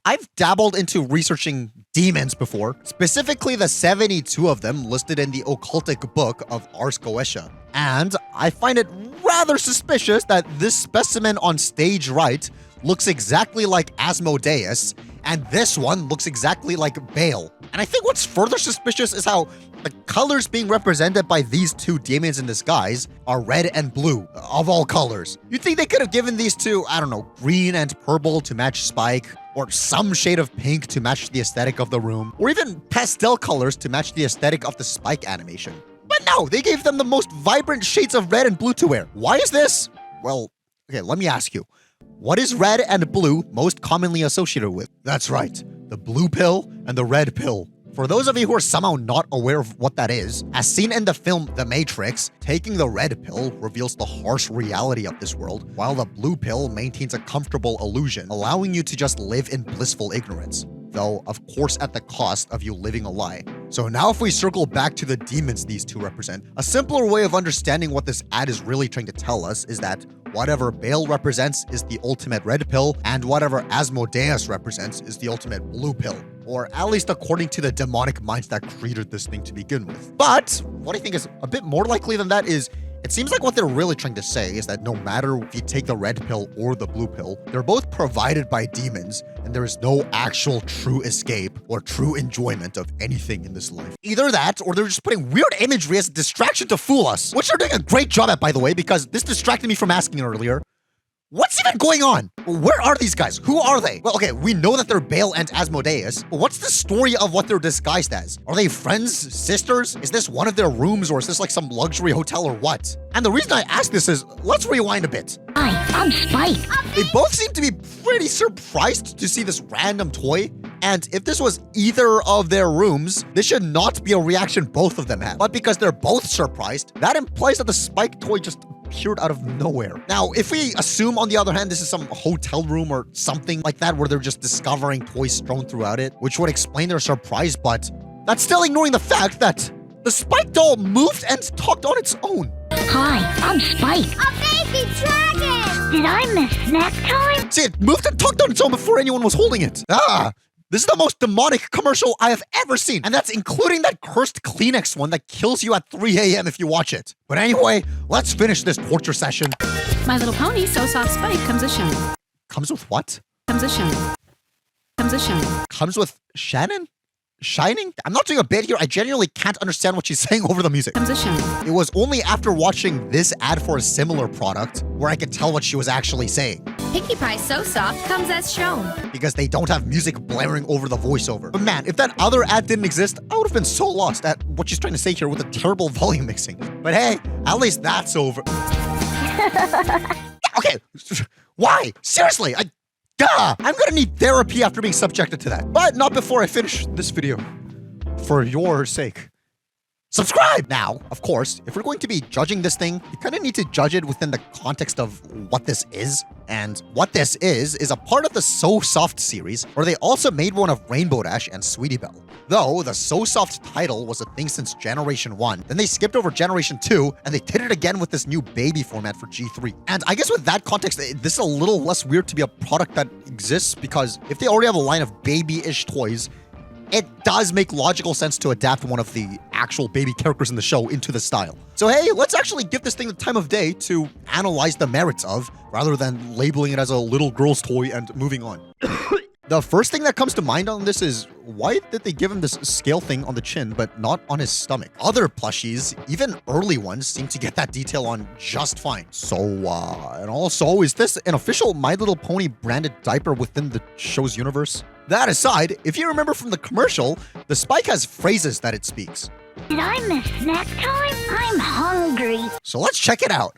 I've dabbled into researching demons before, specifically the 72 of them listed in the occultic book of Ars Goetia. And I find it rather suspicious that this specimen on stage right looks exactly like Asmodeus, and this one looks exactly like Baal. And I think what's further suspicious is how the colors being represented by these two demons in disguise are red and blue, of all colors. You'd think they could have given these two, I don't know, green and purple to match Spike, or some shade of pink to match the aesthetic of the room, or even pastel colors to match the aesthetic of the Spike animation. But no, they gave them the most vibrant shades of red and blue to wear. Why is this? Well, okay, let me ask you. What is red and blue most commonly associated with? That's right, the blue pill and the red pill. For those of you who are somehow not aware of what that is, as seen in the film The Matrix, taking the red pill reveals the harsh reality of this world, while the blue pill maintains a comfortable illusion, allowing you to just live in blissful ignorance. Though, of course, at the cost of you living a lie. So now if we circle back to the demons these two represent, a simpler way of understanding what this ad is really trying to tell us is that whatever Bale represents is the ultimate red pill, and whatever Asmodeus represents is the ultimate blue pill. Or at least according to the demonic minds that created this thing to begin with. But what I think is a bit more likely than that is, it seems like what they're really trying to say is that no matter if you take the red pill or the blue pill, they're both provided by demons, and there is no actual true escape or true enjoyment of anything in this life. Either that, or they're just putting weird imagery as a distraction to fool us, which they're doing a great job at, by the way, because this distracted me from asking earlier. What's even going on? Where are these guys? Who are they? Well, okay, we know that they're Bale and Asmodeus, but what's the story of what they're disguised as? Are they friends? Sisters? Is this one of their rooms, or is this like some luxury hotel or what? And the reason I ask this is, let's rewind a bit. Hi, I'm Spike. They both seem to be pretty surprised to see this random toy, and if this was either of their rooms, this should not be a reaction both of them have. But because they're both surprised, that implies that the Spike toy just appeared out of nowhere. Now, if we assume, on the other hand, this is some hotel room or something like that where they're just discovering toys strewn throughout it, which would explain their surprise, but that's still ignoring the fact that the Spike doll moved and talked on its own. Hi, I'm Spike. A baby dragon! Did I miss snack time? See, it moved and talked on its own before anyone was holding it. This is the most demonic commercial I have ever seen, and that's including that cursed Kleenex one that kills you at 3 a.m. if you watch it. But anyway, let's finish this torture session. My Little Pony So Soft Spike comes with Shannon. Comes with what? Comes with Shannon. Comes with Shannon. Comes with Shannon? Shining? I'm not doing a bit here. I genuinely can't understand what she's saying over the music. Comes with Shannon. It was only after watching this ad for a similar product where I could tell what she was actually saying. Pinkie Pie So Soft comes as shown. Because they don't have music blaring over the voiceover. But man, if that other ad didn't exist, I would have been so lost at what she's trying to say here with the terrible volume mixing. But hey, at least that's over. Okay, why? Seriously, I'm gonna need therapy after being subjected to that. But not before I finish this video. For your sake. Subscribe! Now, of course, if we're going to be judging this thing, you kind of need to judge it within the context of what this is. And what this is a part of the So Soft series, where they also made one of Rainbow Dash and Sweetie Belle. Though, the So Soft title was a thing since Generation 1, then they skipped over Generation 2, and they did it again with this new baby format for G3. And I guess with that context, this is a little less weird to be a product that exists, because if they already have a line of baby-ish toys, it does make logical sense to adapt one of the actual baby characters in the show into the style. So hey, let's actually give this thing the time of day to analyze the merits of, rather than labeling it as a little girl's toy and moving on. The first thing that comes to mind on this is, why did they give him this scale thing on the chin, but not on his stomach? Other plushies, even early ones, seem to get that detail on just fine. So, and also, is this an official My Little Pony branded diaper within the show's universe? That aside, if you remember from the commercial, the Spike has phrases that it speaks. Did I miss snack time? I'm hungry. So let's check it out.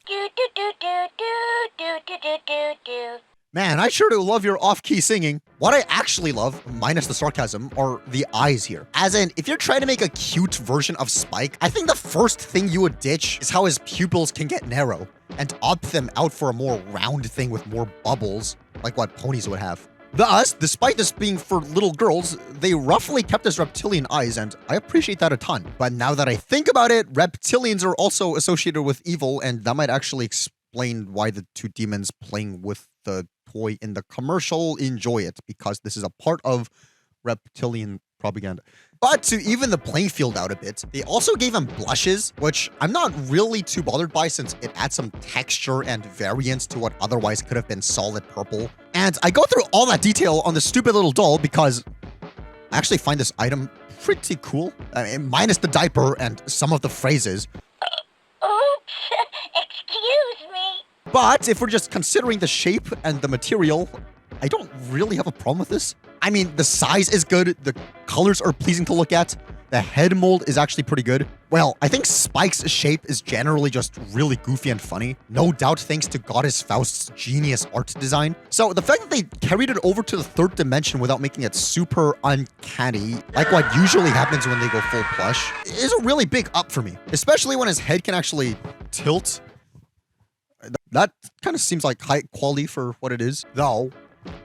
Man, I sure do love your off-key singing. What I actually love, minus the sarcasm, are the eyes here. As in, if you're trying to make a cute version of Spike, I think the first thing you would ditch is how his pupils can get narrow, and opt them out for a more round thing with more bubbles, like what ponies would have. Thus, despite this being for little girls, they roughly kept his reptilian eyes, and I appreciate that a ton. But now that I think about it, reptilians are also associated with evil, and that might actually explain why the two demons playing with the toy in the commercial enjoy it, because this is a part of reptilian propaganda. But to even the playing field out a bit, they also gave him blushes, which I'm not really too bothered by since it adds some texture and variance to what otherwise could have been solid purple. And I go through all that detail on the stupid little doll because I actually find this item pretty cool, minus the diaper and some of the phrases. Oops, excuse me. But if we're just considering the shape and the material, I don't really have a problem with this. I mean, the size is good. The colors are pleasing to look at. The head mold is actually pretty good. Well, I think Spike's shape is generally just really goofy and funny. No doubt thanks to Goddess Faust's genius art design. So the fact that they carried it over to the third dimension without making it super uncanny, like what usually happens when they go full plush, is a really big up for me. Especially when his head can actually tilt. That kind of seems like high quality for what it is, though.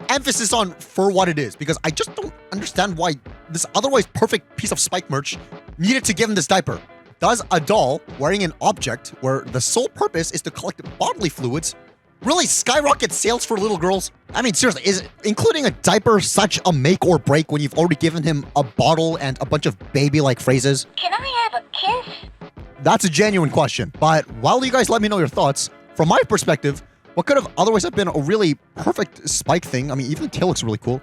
Emphasis on for what it is, because I just don't understand why this otherwise perfect piece of Spike merch needed to give him this diaper. Does a doll wearing an object where the sole purpose is to collect bodily fluids really skyrocket sales for little girls? I mean, seriously, is including a diaper such a make or break when you've already given him a bottle and a bunch of baby-like phrases? Can I have a kiss? That's a genuine question, but while you guys let me know your thoughts, from my perspective, what could have otherwise have been a really perfect Spike thing, I mean, even the tail looks really cool,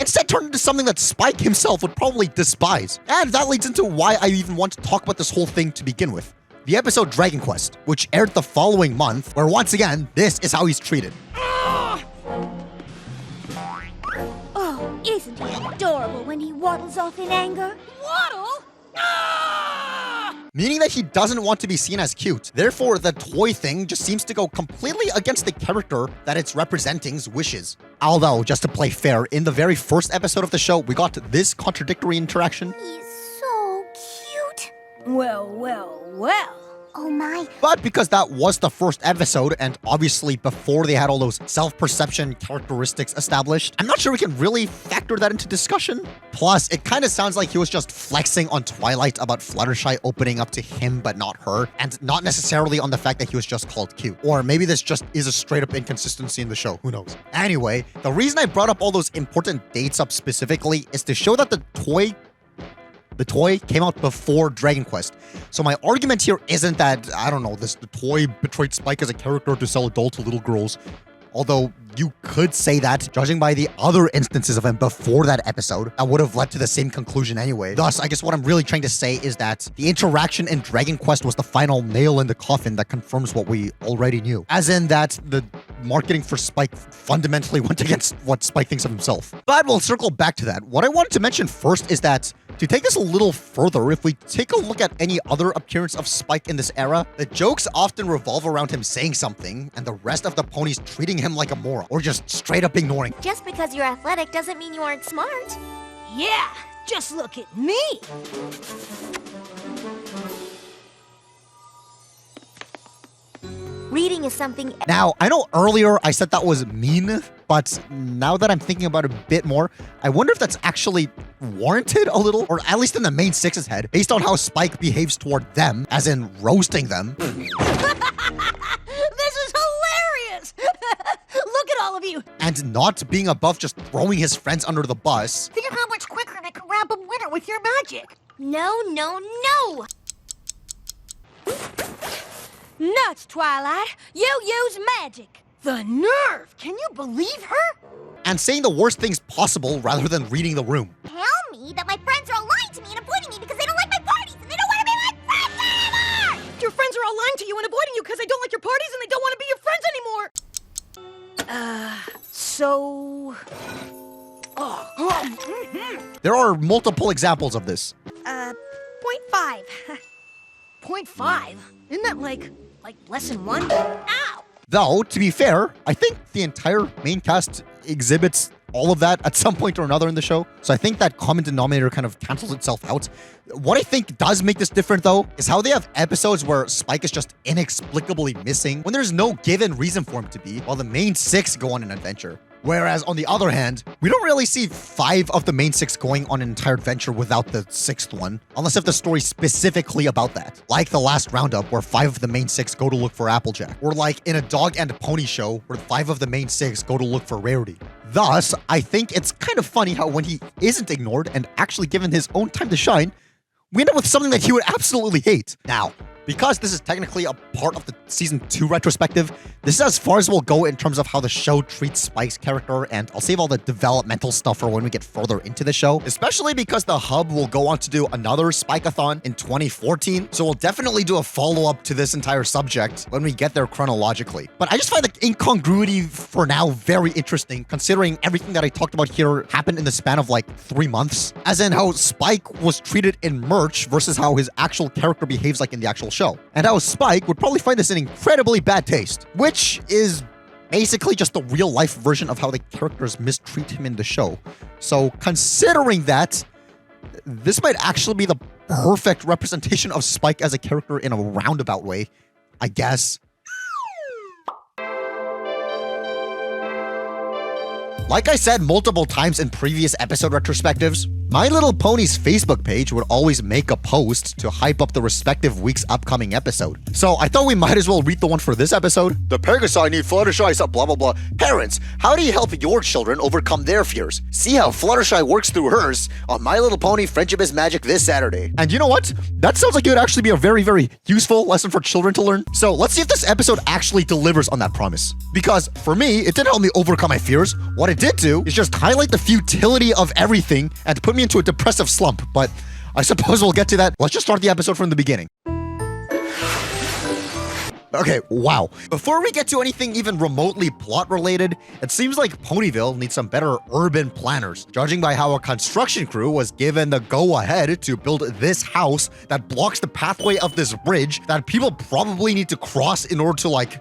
instead turned into something that Spike himself would probably despise. And that leads into why I even want to talk about this whole thing to begin with. The episode Dragon Quest, which aired the following month, where once again, this is how he's treated. Oh, isn't he adorable when he waddles off in anger? Waddle? Meaning that he doesn't want to be seen as cute. Therefore, the toy thing just seems to go completely against the character that it's representing's wishes. Although, just to play fair, in the very first episode of the show, we got this contradictory interaction. He's so cute. Well, well, well. Oh my. But because that was the first episode, and obviously before they had all those self-perception characteristics established, I'm not sure we can really factor that into discussion. Plus, it kind of sounds like he was just flexing on Twilight about Fluttershy opening up to him but not her, and not necessarily on the fact that he was just called cute. Or maybe this just is a straight-up inconsistency in the show, who knows. Anyway, the reason I brought up all those important dates up specifically is to show that the toy came out before Dragon Quest. So my argument here isn't that, I don't know, the toy betrayed Spike as a character to sell a doll to little girls. Although you could say that, judging by the other instances of him before that episode, that would have led to the same conclusion anyway. Thus, I guess what I'm really trying to say is that the interaction in Dragon Quest was the final nail in the coffin that confirms what we already knew. As in that the marketing for Spike fundamentally went against what Spike thinks of himself. But we'll circle back to that. What I wanted to mention first is that to take this a little further, if we take a look at any other appearance of Spike in this era, the jokes often revolve around him saying something and the rest of the ponies treating him like a moron or just straight up ignoring. Just because you're athletic doesn't mean you aren't smart. Yeah, just look at me. Reading is something. Now, I know earlier I said that was mean, but now that I'm thinking about it a bit more, I wonder if that's actually warranted a little, or at least in the main six's head, based on how Spike behaves toward them, as in roasting them. This is hilarious! Look at all of you! And not being above just throwing his friends under the bus. Think of how much quicker they can wrap a winner with your magic! No, no, no! Nuts, Twilight! You use magic! The nerve! Can you believe her? And saying the worst things possible rather than reading the room. Tell me that my friends are all lying to me and avoiding me because they don't like my parties and they don't want to be my friends anymore! Your friends are all lying to you and avoiding you because they don't like your parties and they don't want to be your friends anymore! So... There are multiple examples of this. 0.5. 0.5? Isn't that like lesson 1? Ow! Though, to be fair, I think the entire main cast exhibits all of that at some point or another in the show. So I think that common denominator kind of cancels itself out. What I think does make this different, though, is how they have episodes where Spike is just inexplicably missing when there's no given reason for him to be, while the main 6 go on an adventure. Whereas, on the other hand, we don't really see 5 of the main 6 going on an entire adventure without the 6th one, unless if the story's specifically about that. Like the Last Roundup, where 5 of the main 6 go to look for Applejack. Or like in a Dog and Pony show, where 5 of the main 6 go to look for Rarity. Thus, I think it's kind of funny how when he isn't ignored and actually given his own time to shine, we end up with something that he would absolutely hate. Now, because this is technically a part of the season 2 retrospective, this is as far as we'll go in terms of how the show treats Spike's character, and I'll save all the developmental stuff for when we get further into the show, especially because the hub will go on to do another Spike-a-thon in 2014, so we'll definitely do a follow-up to this entire subject when we get there chronologically. But I just find the incongruity for now very interesting, considering everything that I talked about here happened in the span of like 3 months, as in how Spike was treated in merch versus how his actual character behaves like in the actual show, and how Spike would probably find this an incredibly bad taste, which is basically just the real life version of how the characters mistreat him in the show. So considering that, this might actually be the perfect representation of Spike as a character in a roundabout way, I guess. Like I said multiple times in previous episode retrospectives, My Little Pony's Facebook page would always make a post to hype up the respective week's upcoming episode. So I thought we might as well read the one for this episode. The Pegasi need Fluttershy, blah blah blah. Parents, how do you help your children overcome their fears? See how Fluttershy works through hers on My Little Pony Friendship is Magic this Saturday. And you know what? That sounds like it would actually be a very, very useful lesson for children to learn. So let's see if this episode actually delivers on that promise. Because for me, it didn't help me overcome my fears. What it did do is just highlight the futility of everything and put me into a depressive slump, but I suppose we'll get to that. Let's just start the episode from the beginning. Okay, wow. Before we get to anything even remotely plot related, it seems like Ponyville needs some better urban planners, judging by how a construction crew was given the go-ahead to build this house that blocks the pathway of this bridge that people probably need to cross in order to, like,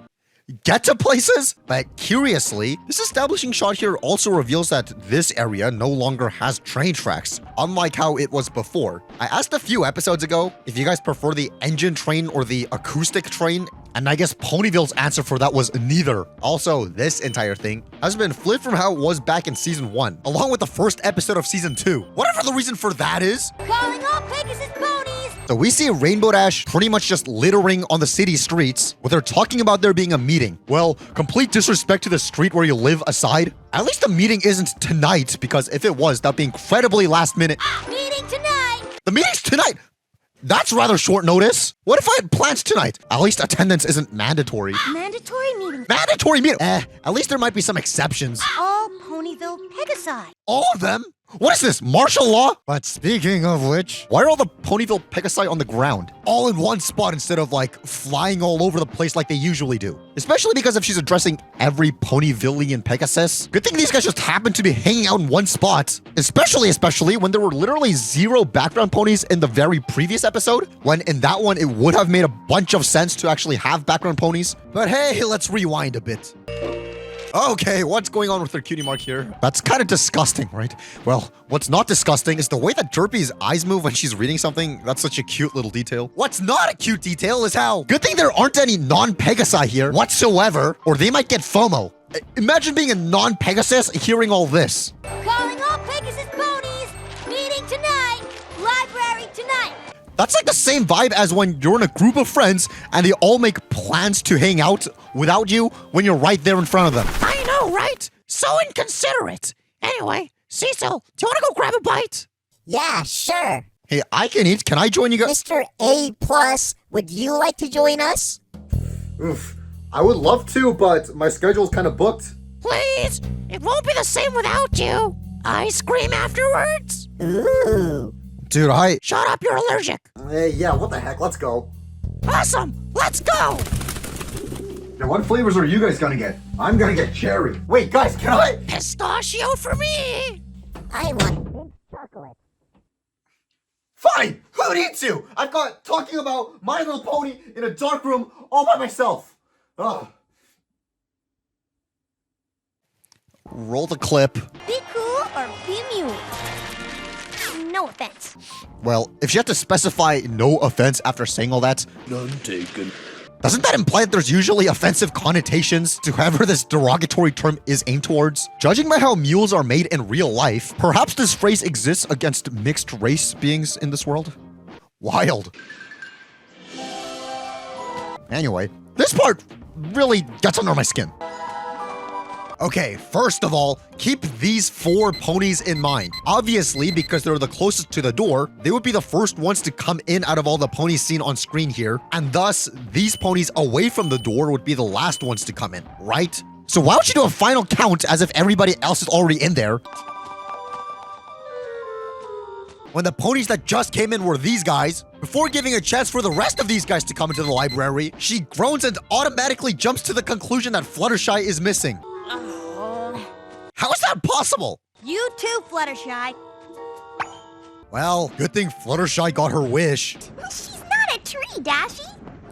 get to places. But curiously, this establishing shot here also reveals that this area no longer has train tracks, unlike how it was before. I asked a few episodes ago if you guys prefer the engine train or the acoustic train, and I guess Ponyville's answer for that was neither. Also, this entire thing has been flipped from how it was back in season 1, along with the first episode of season 2. Whatever the reason for that is. Calling all Pegasus ponies! So we see Rainbow Dash pretty much just littering on the city streets, with her talking about there being a meeting. Well, complete disrespect to the street where you live aside, at least the meeting isn't tonight, because if it was, that'd be incredibly last minute. Meeting tonight! The meeting's tonight! That's rather short notice. What if I had plans tonight? At least attendance isn't mandatory. Mandatory meeting. Mandatory meeting? At least there might be some exceptions. All Ponyville Pegasi. All of them? What is this, martial law? But speaking of which, why are all the Ponyville Pegasi on the ground? All in one spot instead of, like, flying all over the place like they usually do. Especially because if she's addressing every Ponyvillian Pegasus. Good thing these guys just happen to be hanging out in one spot. Especially when there were literally 0 background ponies in the very previous episode, when in that one it would have made a bunch of sense to actually have background ponies. But hey, let's rewind a bit. Okay, what's going on with her cutie mark here? That's kind of disgusting, right? Well, what's not disgusting is the way that Derpy's eyes move when she's reading something. That's such a cute little detail. What's not a cute detail is how good thing there aren't any non-Pegasi here whatsoever, or they might get FOMO. Imagine being a non-Pegasus hearing all this. Calling all Pegasus ponies! Meeting tonight! Library tonight! That's like the same vibe as when you're in a group of friends and they all make plans to hang out without you when you're right there in front of them. I know, right? So inconsiderate. Anyway, Cecil, do you want to go grab a bite? Yeah, sure. Hey, I can eat. Can I join you guys? Mr. A+, would you like to join us? Oof. I would love to, but my schedule's kind of booked. Please, it won't be the same without you. Ice cream afterwards? Ooh. Dude, Shut up, you're allergic. Hey, yeah, what the heck? Let's go. Awesome, let's go. Now, what flavors are you guys gonna get? I'm gonna get cherry. Wait, guys, can I? Pistachio for me. I want chocolate. Fine! Who needs to? I've got talking about My Little Pony in a dark room all by myself. Ugh. Roll the clip. Be cool or be mute. No offense. Well, if you have to specify no offense after saying all that, none taken. Doesn't that imply that there's usually offensive connotations to whoever this derogatory term is aimed towards? Judging by how mules are made in real life, perhaps this phrase exists against mixed race beings in this world? Wild. Anyway, this part really gets under my skin. Okay, first of all, keep these 4 ponies in mind. Obviously, because they're the closest to the door, they would be the first ones to come in out of all the ponies seen on screen here, and thus, these ponies away from the door would be the last ones to come in, right? So why would you do a final count as if everybody else is already in there? When the ponies that just came in were these guys, before giving a chance for the rest of these guys to come into the library, she groans and automatically jumps to the conclusion that Fluttershy is missing. How is that possible? You too, Fluttershy. Well, good thing Fluttershy got her wish. She's not a tree, Dashi.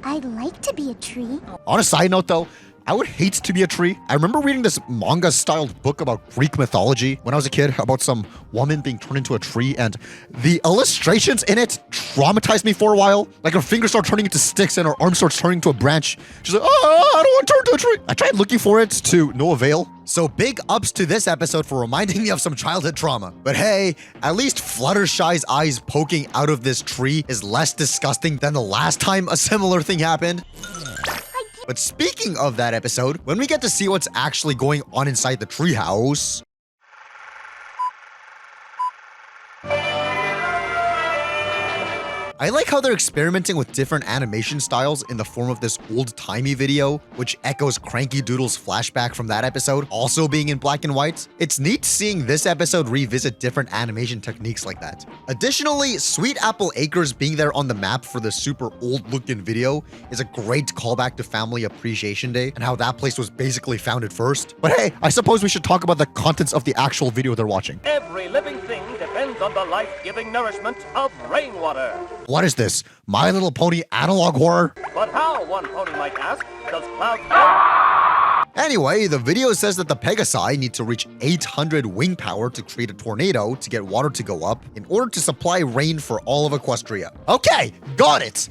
I'd like to be a tree. On a side note though, I would hate to be a tree. I remember reading this manga-styled book about Greek mythology when I was a kid about some woman being turned into a tree, and the illustrations in it traumatized me for a while. Like her fingers start turning into sticks and her arm starts turning into a branch. She's like, oh, I don't want to turn into a tree. I tried looking for it to no avail. So big ups to this episode for reminding me of some childhood trauma. But hey, at least Fluttershy's eyes poking out of this tree is less disgusting than the last time a similar thing happened. But speaking of that episode, when we get to see what's actually going on inside the treehouse, I like how they're experimenting with different animation styles in the form of this old-timey video, which echoes Cranky Doodle's flashback from that episode, also being in black and white. It's neat seeing this episode revisit different animation techniques like that. Additionally, Sweet Apple Acres being there on the map for the super old-looking video is a great callback to Family Appreciation Day and how that place was basically founded first. But hey, I suppose we should talk about the contents of the actual video they're watching. Every living thing depends on the life-giving nourishment of rainwater. What is this? My Little Pony analog horror? But how, one pony might ask, does cloud... Anyway, the video says that the Pegasi need to reach 800 wing power to create a tornado to get water to go up in order to supply rain for all of Equestria. Okay, got it!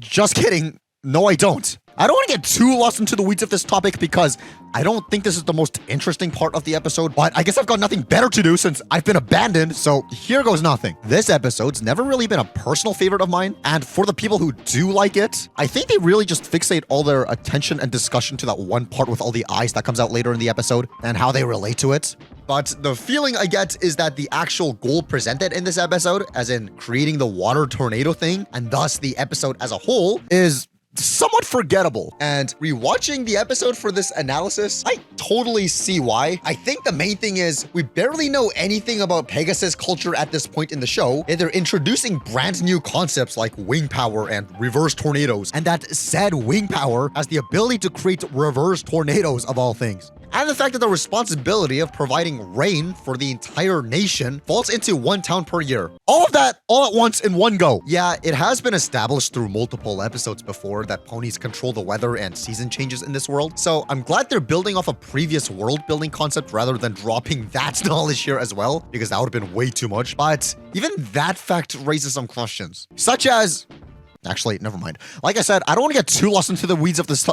Just kidding. No, I don't. I don't want to get too lost into the weeds of this topic because I don't think this is the most interesting part of the episode, but I guess I've got nothing better to do since I've been abandoned, so here goes nothing. This episode's never really been a personal favorite of mine, and for the people who do like it, I think they really just fixate all their attention and discussion to that one part with all the eyes that comes out later in the episode and how they relate to it. But the feeling I get is that the actual goal presented in this episode, as in creating the water tornado thing, and thus the episode as a whole, is somewhat forgettable. And rewatching the episode for this analysis, I totally see why. I think the main thing is we barely know anything about Pegasus culture at this point in the show, and they're introducing brand new concepts like wing power and reverse tornadoes, and that said wing power has the ability to create reverse tornadoes of all things. And the fact that the responsibility of providing rain for the entire nation falls into one town per year. All of that all at once in one go. Yeah, it has been established through multiple episodes before that ponies control the weather and season changes in this world, so I'm glad they're building off a previous world building concept rather than dropping that knowledge here as well, because that would have been way too much. But even that fact raises some questions, such as... Actually, never mind. Like I said, I don't want to get too lost into the weeds of this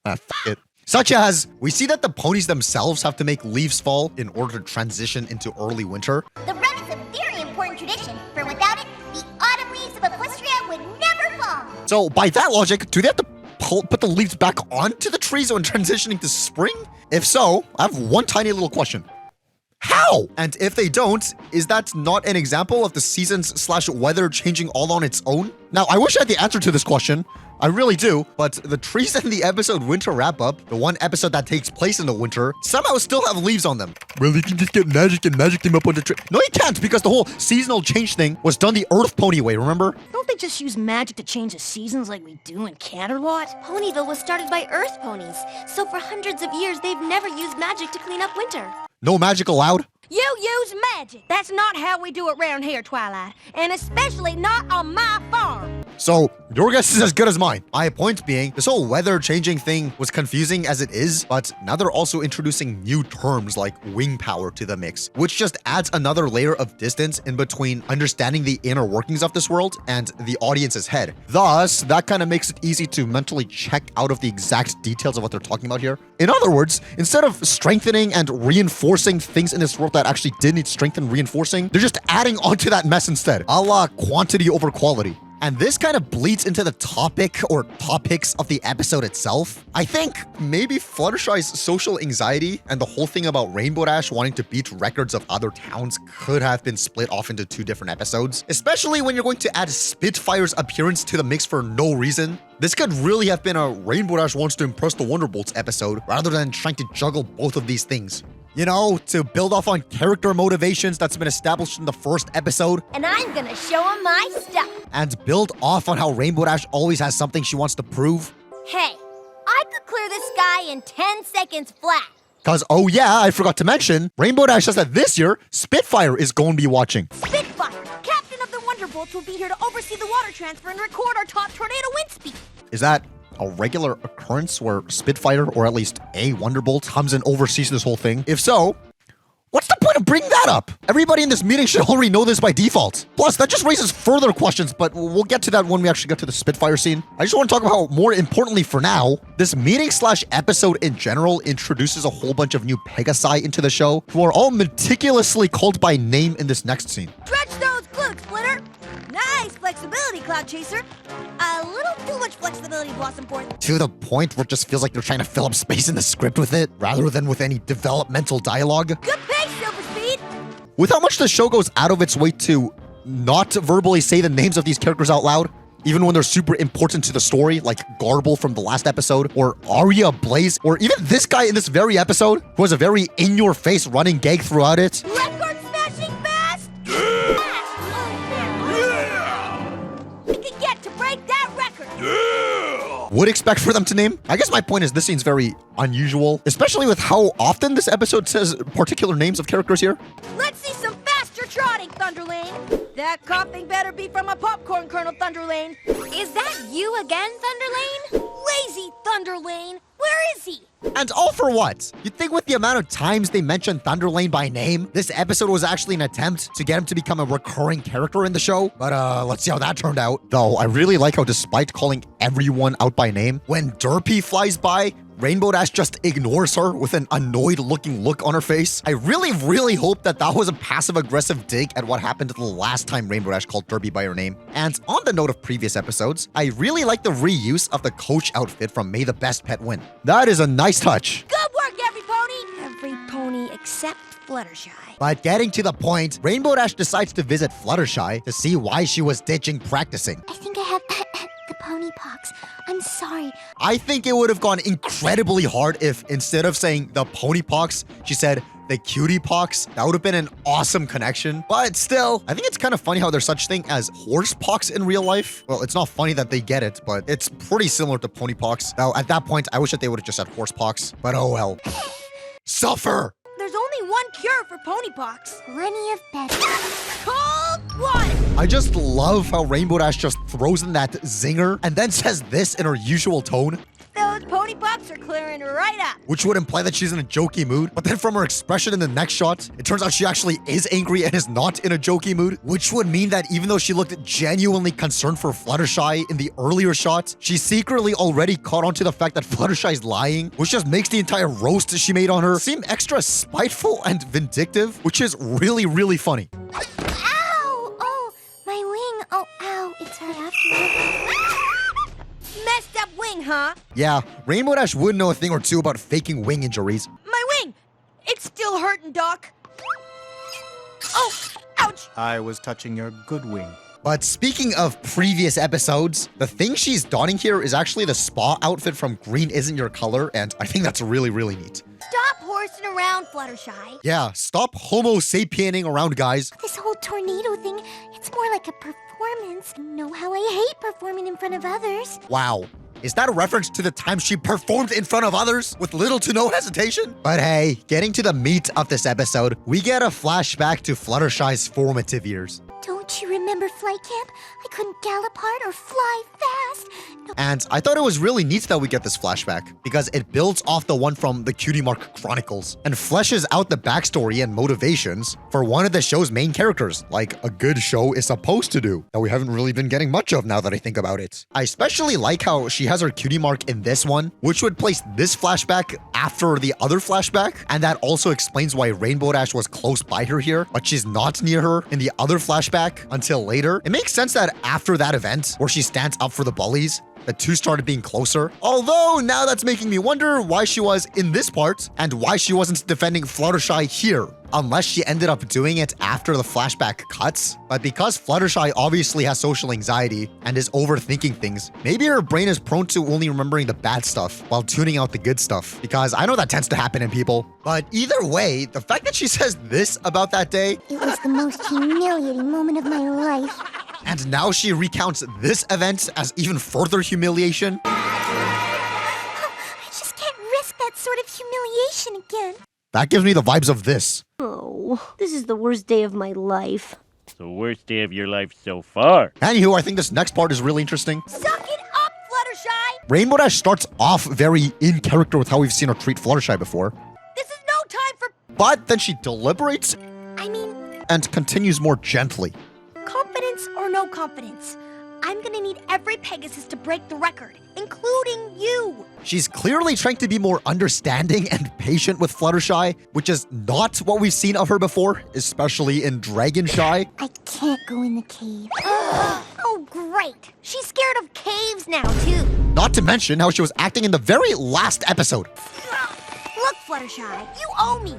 f it. Such as, we see that the ponies themselves have to make leaves fall in order to transition into early winter. The run is a very important tradition, for without it, the autumn leaves of Equestria would never fall. So by that logic, do they have to put the leaves back onto the trees when transitioning to spring? If so, I have one tiny little question. How? And if they don't, is that not an example of the seasons/weather changing all on its own? Now, I wish I had the answer to this question. I really do, but the trees in the episode Winter Wrap-Up, the one episode that takes place in the winter, somehow still have leaves on them. Well, you can just get magic and magic them up on the tree. No, you can't, because the whole seasonal change thing was done the Earth Pony way, remember? Don't they just use magic to change the seasons like we do in Canterlot? Ponyville was started by Earth ponies, so for hundreds of years they've never used magic to clean up winter. No magic allowed? You use magic. That's not how we do it around here, Twilight. And especially not on my farm. So, your guess is as good as mine. My point being, this whole weather changing thing was confusing as it is, but now they're also introducing new terms like wing power to the mix, which just adds another layer of distance in between understanding the inner workings of this world and the audience's head. Thus, that kind of makes it easy to mentally check out of the exact details of what they're talking about here. In other words, instead of strengthening and reinforcing things in this world that actually did need strength and reinforcing, they're just adding onto that mess instead, a la quantity over quality. And this kind of bleeds into the topic or topics of the episode itself. I think maybe Fluttershy's social anxiety and the whole thing about Rainbow Dash wanting to beat records of other towns could have been split off into 2 different episodes, especially when you're going to add Spitfire's appearance to the mix for no reason. This could really have been a Rainbow Dash wants to impress the Wonderbolts episode rather than trying to juggle both of these things. You know, to build off on character motivations that's been established in the first episode. And I'm gonna show him my stuff. And build off on how Rainbow Dash always has something she wants to prove. Hey, I could clear this sky in 10 seconds flat. Cause, oh yeah, I forgot to mention, Rainbow Dash says that this year, Spitfire is going to be watching. Spitfire, captain of the Wonderbolts, will be here to oversee the water transfer and record our top tornado wind speed. Is that a regular occurrence where Spitfire, or at least a Wonderbolt, comes and oversees this whole thing? If so, what's the point of bringing that up? Everybody in this meeting should already know this by default. Plus, that just raises further questions, but we'll get to that when we actually get to the Spitfire scene. I just want to talk about how, more importantly for now, this meeting/episode in general introduces a whole bunch of new Pegasi into the show, who are all meticulously called by name in this next scene. Stretch those glutes, Splitter. Nice flexibility, Cloud Chaser. A little too much flexibility, Blossomforth. To the point where it just feels like they're trying to fill up space in the script with it, rather than with any developmental dialogue. Good pace, Silver Speed. With how much the show goes out of its way to not verbally say the names of these characters out loud, even when they're super important to the story, like Garble from the last episode, or Arya Blaze, or even this guy in this very episode, who has a very in-your-face running gag throughout it. Record smashing fast. We could get to break that record. Would expect for them to name. I guess my point is this scene's very unusual, especially with how often this episode says particular names of characters here. Let's see some faster trotting, Thunderlane. That coughing better be from a popcorn kernel, Thunderlane. Is that you again, Thunderlane? Lazy Thunderlane. Where is he? And all for what? You'd think with the amount of times they mentioned Thunderlane by name, this episode was actually an attempt to get him to become a recurring character in the show. But let's see how that turned out. Though, I really like how despite calling everyone out by name, when Derpy flies by, Rainbow Dash just ignores her with an annoyed-looking look on her face. I really hope that was a passive-aggressive dig at what happened the last time Rainbow Dash called Derpy by her name. And on the note of previous episodes, I really like the reuse of the coach outfit from May the Best Pet Win. That is a nice touch. Good work, every pony. Every pony except Fluttershy. But getting to the point, Rainbow Dash decides to visit Fluttershy to see why she was ditching practicing. I think I have the Pony Pox. I'm sorry. I think it would have gone incredibly hard if instead of saying the Pony Pox, she said the Cutie Pox. That would have been an awesome connection. But still, I think it's kind of funny how there's such thing as horse pox in real life. Well, it's not funny that they get it, but it's pretty similar to Pony Pox. Now, at that point, I wish that they would have just said horse pox, but oh well. Suffer! There's only one cure for Pony Pox. Plenty of better. Cold water! I just love how Rainbow Dash just throws in that zinger and then says this in her usual tone. Those Pony Pops are clearing right up. Which would imply that she's in a jokey mood. But then from her expression in the next shot, it turns out she actually is angry and is not in a jokey mood. Which would mean that even though she looked genuinely concerned for Fluttershy in the earlier shot, she secretly already caught on to the fact that Fluttershy's lying, which just makes the entire roast she made on her seem extra spiteful and vindictive, which is really funny. Ow! Oh, my wing. Oh, ow. It's hurt afterwards. Messed up wing, huh? Yeah, Rainbow Dash would know a thing or two about faking wing injuries. My wing! It's still hurting, Doc. Oh, ouch! I was touching your good wing. But speaking of previous episodes, the thing she's donning here is actually the spa outfit from Green Isn't Your Color, and I think that's really neat. Stop horsing around, Fluttershy. Yeah, stop homo sapiening around, guys. This whole tornado thing, it's more like a performance. You know how I hate performing in front of others. Wow. Is that a reference to the time she performed in front of others with little to no hesitation? But hey, getting to the meat of this episode, we get a flashback to Fluttershy's formative years. Don't you remember flight camp? I couldn't gallop hard or fly fast. No. And I thought it was really neat that we get this flashback, because it builds off the one from the Cutie Mark Chronicles, and fleshes out the backstory and motivations for one of the show's main characters, like a good show is supposed to do, that we haven't really been getting much of now that I think about it. I especially like how she has her Cutie Mark in this one, which would place this flashback after the other flashback, and that also explains why Rainbow Dash was close by her here, but she's not near her in the other flashback. flashback until later, it makes sense that after that event where she stands up for the bullies, the two started being closer. Although now that's making me wonder why she was in this part and why she wasn't defending Fluttershy here. Unless she ended up doing it after the flashback cuts. But because Fluttershy obviously has social anxiety and is overthinking things, maybe her brain is prone to only remembering the bad stuff while tuning out the good stuff. Because I know that tends to happen in people. But either way, the fact that she says this about that day, it was the most humiliating moment of my life. And now she recounts this event as even further humiliation. I just can't risk that sort of humiliation again. That gives me the vibes of this. Oh, this is the worst day of my life. It's the worst day of your life so far. Anywho, I think this next part is really interesting. Suck it up, Fluttershy! Rainbow Dash starts off very in character with how we've seen her treat Fluttershy before. This is no time for... But then she deliberates and continues more gently. Confidence or no confidence, I'm gonna need every Pegasus to break the record, including you. She's clearly trying to be more understanding and patient with Fluttershy, which is not what we've seen of her before, especially in Dragonshy. I can't go in the cave. Oh, great. She's scared of caves now, too. Not to mention how she was acting in the very last episode. Look, Fluttershy, you owe me.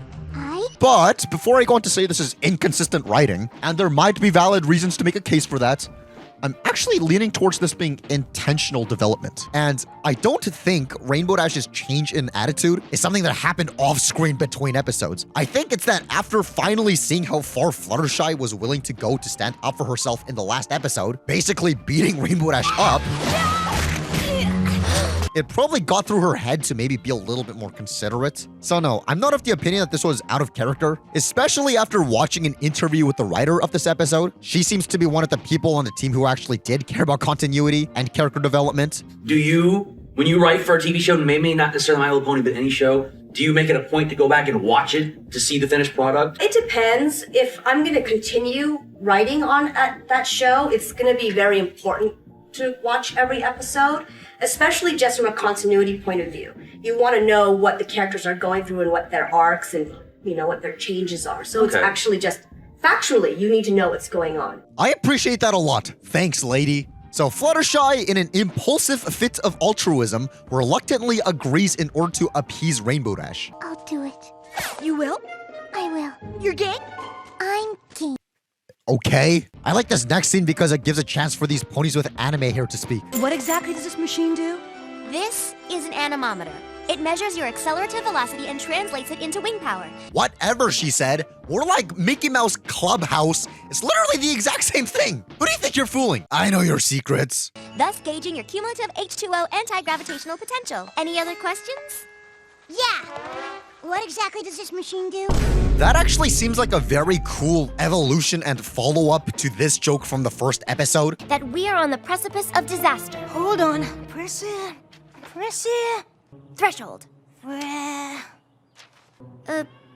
But before I go on to say this is inconsistent writing, and there might be valid reasons to make a case for that, I'm actually leaning towards this being intentional development. And I don't think Rainbow Dash's change in attitude is something that happened off-screen between episodes. I think it's that after finally seeing how far Fluttershy was willing to go to stand up for herself in the last episode, basically beating Rainbow Dash up, it probably got through her head to maybe be a little bit more considerate. So no, I'm not of the opinion that this was out of character, especially after watching an interview with the writer of this episode. She seems to be one of the people on the team who actually did care about continuity and character development. Do you, when you write for a TV show, maybe not necessarily My Little Pony, but any show, do you make it a point to go back and watch it to see the finished product? It depends. If I'm going to continue writing on that show, it's going to be very important to watch every episode, especially just from a continuity point of view. You want to know what the characters are going through and what their arcs and, you know, what their changes are. So It's actually just factually, you need to know what's going on. I appreciate that a lot. Thanks, lady. So Fluttershy, in an impulsive fit of altruism, reluctantly agrees in order to appease Rainbow Dash. I'll do it. You will? I will. You're game? I'm game. Okay. I like this next scene because it gives a chance for these ponies with anime hair to speak. What exactly does this machine do? This is an anemometer. It measures your accelerative velocity and translates it into wing power. Whatever she said. We're like Mickey Mouse Clubhouse. It's literally the exact same thing. Who do you think you're fooling? I know your secrets. Thus gauging your cumulative H2O anti-gravitational potential. Any other questions? Yeah. What exactly does this machine do? That actually seems like a very cool evolution and follow-up to this joke from the first episode. That we are on the precipice of disaster. Hold on. Threshold.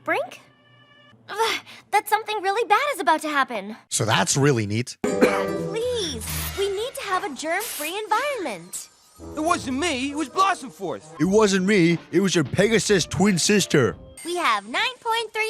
Brink? That something really bad is about to happen. So that's really neat. Please, we need to have a germ-free environment. It wasn't me, it was Blossomforth. It wasn't me, it was your Pegasus twin sister. We have 9.3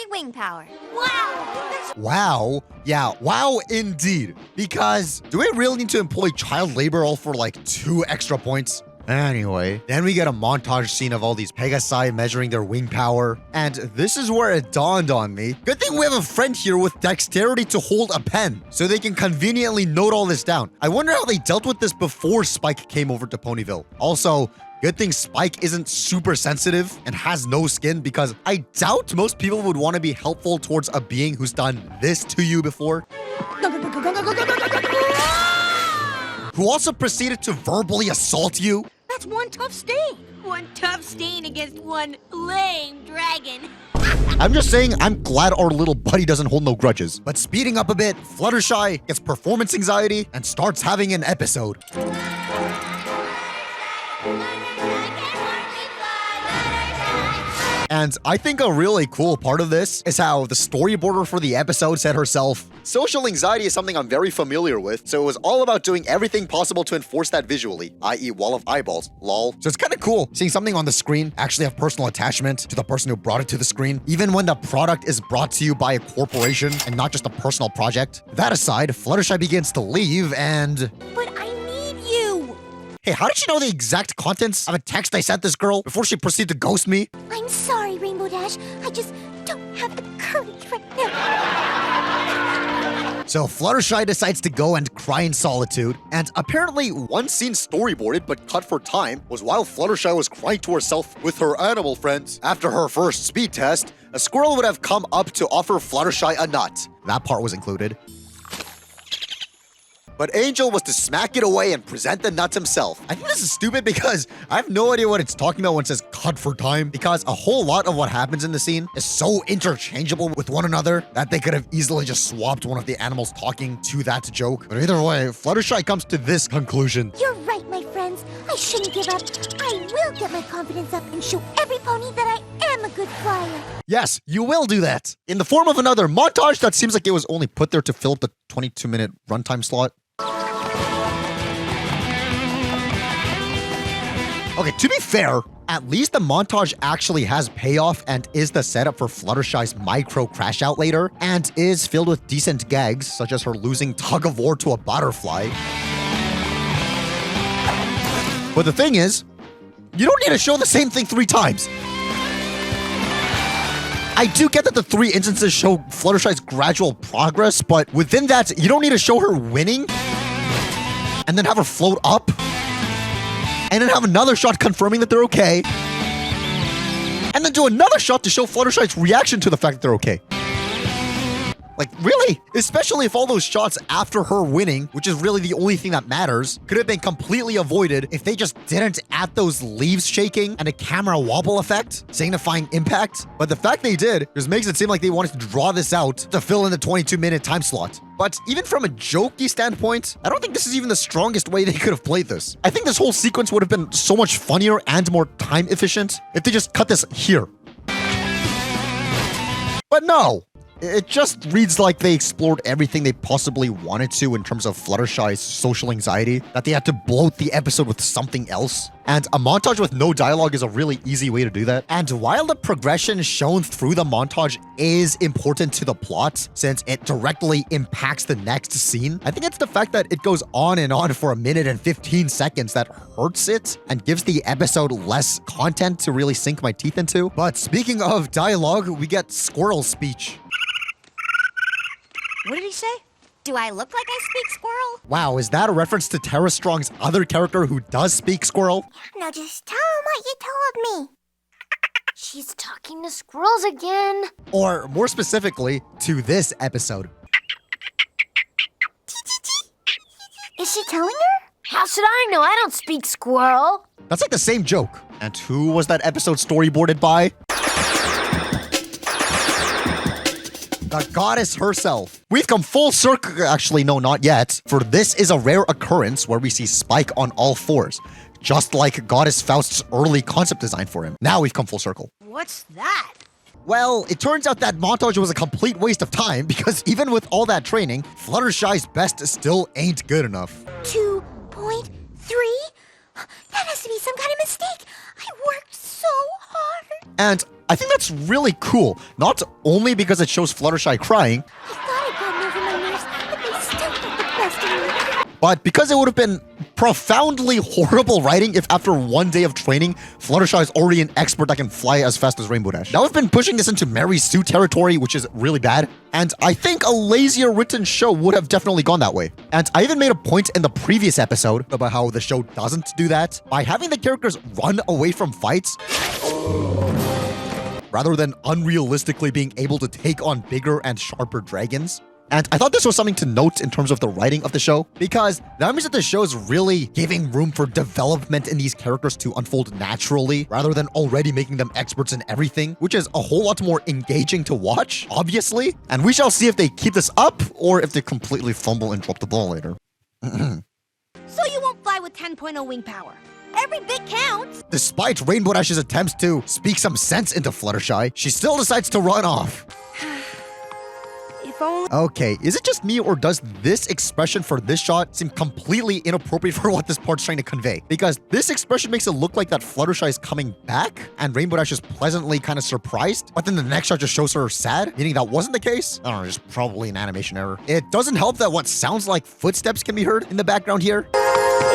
wing power. Wow! Wow. Yeah, wow indeed. Because do we really need to employ child labor all for like 2 extra points? Anyway, then we get a montage scene of all these Pegasi measuring their wing power. And this is where it dawned on me. Good thing we have a friend here with dexterity to hold a pen, so they can conveniently note all this down. I wonder how they dealt with this before Spike came over to Ponyville. Also, good thing Spike isn't super sensitive and has no skin, because I doubt most people would want to be helpful towards a being who's done this to you before. Who also proceeded to verbally assault you. That's one tough stain. One tough stain against one lame dragon. I'm just saying, I'm glad our little buddy doesn't hold no grudges. But speeding up a bit, Fluttershy gets performance anxiety and starts having an episode. And I think a really cool part of this is how the storyboarder for the episode said herself, social anxiety is something I'm very familiar with, so it was all about doing everything possible to enforce that visually, i.e. wall of eyeballs, lol. So it's kind of cool seeing something on the screen actually have personal attachment to the person who brought it to the screen, even when the product is brought to you by a corporation and not just a personal project. That aside, Fluttershy begins to leave and... But I need you! Hey, how did you know the exact contents of a text I sent this girl before she proceeded to ghost me? I'm sorry, Rainbow Dash. I just don't have the courage right now. So Fluttershy decides to go and cry in solitude, and apparently one scene storyboarded but cut for time was while Fluttershy was crying to herself with her animal friends. After her first speed test, a squirrel would have come up to offer Fluttershy a nut. That part was included. But Angel was to smack it away and present the nuts himself. I think this is stupid because I have no idea what it's talking about when it says cut for time, because a whole lot of what happens in the scene is so interchangeable with one another that they could have easily just swapped one of the animals talking to that joke. But either way, Fluttershy comes to this conclusion. You're right, my friends. I shouldn't give up. I will get my confidence up and show every pony that I am a good flyer. Yes, you will do that. In the form of another montage that seems like it was only put there to fill up the 22-minute runtime slot. Okay, to be fair, at least the montage actually has payoff and is the setup for Fluttershy's micro crash out later, and is filled with decent gags, such as her losing tug of war to a butterfly. But the thing is, you don't need to show the same thing 3 times. I do get that the 3 instances show Fluttershy's gradual progress, but within that, you don't need to show her winning and then have her float up and then have another shot confirming that they're okay, and then do another shot to show Fluttershy's reaction to the fact that they're okay. Like, really? Especially if all those shots after her winning, which is really the only thing that matters, could have been completely avoided if they just didn't add those leaves shaking and a camera wobble effect, signifying impact. But the fact they did just makes it seem like they wanted to draw this out to fill in the 22-minute time slot. But even from a jokey standpoint, I don't think this is even the strongest way they could have played this. I think this whole sequence would have been so much funnier and more time efficient if they just cut this here. But no. It just reads like they explored everything they possibly wanted to in terms of Fluttershy's social anxiety, that they had to bloat the episode with something else. And a montage with no dialogue is a really easy way to do that. And while the progression shown through the montage is important to the plot, since it directly impacts the next scene, I think it's the fact that it goes on and on for 1 minute and 15 seconds that hurts it and gives the episode less content to really sink my teeth into. But speaking of dialogue, we get Squirrel speech. What did he say? Do I look like I speak squirrel? Wow, is that a reference to Tara Strong's other character who does speak squirrel? Now just tell him what you told me. She's talking to squirrels again. Or more specifically, to this episode. Is she telling her? How should I know? I don't speak squirrel. That's like the same joke. And who was that episode storyboarded by? The goddess herself. We've come full circle. Actually, no, not yet. For this is a rare occurrence where we see Spike on all 4s, just like Goddess Faust's early concept design for him. Now we've come full circle. What's that? Well, it turns out that montage was a complete waste of time because even with all that training, Fluttershy's best still ain't good enough. 2.3? That has to be some kind of mistake. I worked so hard. And I think that's really cool, not only because it shows Fluttershy crying, I thought I'd gotten over my nerves, but they still got the best of me. but because it would have been profoundly horrible writing if after 1 day of training, Fluttershy is already an expert that can fly as fast as Rainbow Dash. Now we've been pushing this into Mary's suit territory, which is really bad, and I think a lazier written show would have definitely gone that way. And I even made a point in the previous episode about how the show doesn't do that by having the characters run away from fights, rather than unrealistically being able to take on bigger and sharper dragons. And I thought this was something to note in terms of the writing of the show, because that means that the show is really giving room for development in these characters to unfold naturally, rather than already making them experts in everything, which is a whole lot more engaging to watch, obviously. And we shall see if they keep this up, or if they completely fumble and drop the ball later. So you won't fly with 10.0 wing power? Every bit counts. Despite Rainbow Dash's attempts to speak some sense into Fluttershy, she still decides to run off. If only. Okay, is it just me or does this expression for this shot seem completely inappropriate for what this part's trying to convey? Because this expression makes it look like that Fluttershy is coming back and Rainbow Dash is pleasantly kind of surprised, but then the next shot just shows her sad, meaning that wasn't the case? I don't know, just probably an animation error. It doesn't help that what sounds like footsteps can be heard in the background here,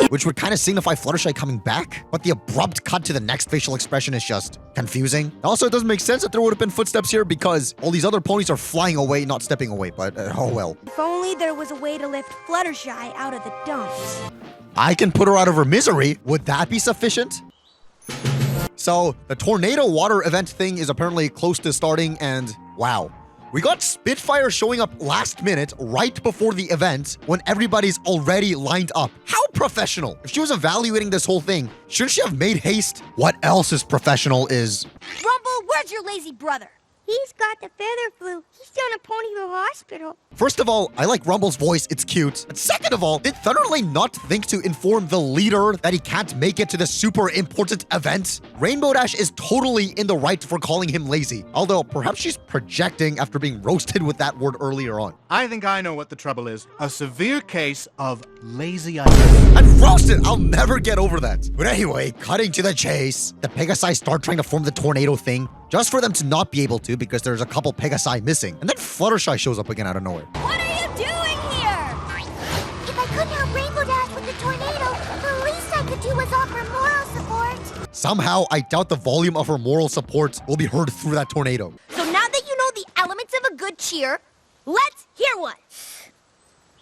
which would kind of signify Fluttershy coming back, but the abrupt cut to the next facial expression is just confusing. Also, it doesn't make sense that there would have been footsteps here because all these other ponies are flying away, not stepping away, but oh well. If only there was a way to lift Fluttershy out of the dumps. I can put her out of her misery. Would that be sufficient? So, the tornado water event thing is apparently close to starting, and wow. We got Spitfire showing up last minute, right before the event, when everybody's already lined up. How professional? If she was evaluating this whole thing, shouldn't she have made haste? What else is professional is... Rumble, where's your lazy brother? He's got the feather flu. He's down at Ponyville Hospital. First of all, I like Rumble's voice, it's cute. And second of all, did Thunderlane not think to inform the leader that he can't make it to the super important event? Rainbow Dash is totally in the right for calling him lazy. Although, perhaps she's projecting after being roasted with that word earlier on. I think I know what the trouble is. A severe case of lazy-itis. I'm roasted! I'll never get over that. But anyway, cutting to the chase, the Pegasi start trying to form the tornado thing, just for them to not be able to because there's a couple Pegasi missing. And then Fluttershy shows up again out of nowhere. What are you doing here? If I couldn't help Rainbow Dash with the tornado, the least I could do was offer moral support. Somehow, I doubt the volume of her moral support will be heard through that tornado. So now that you know the elements of a good cheer, let's hear one.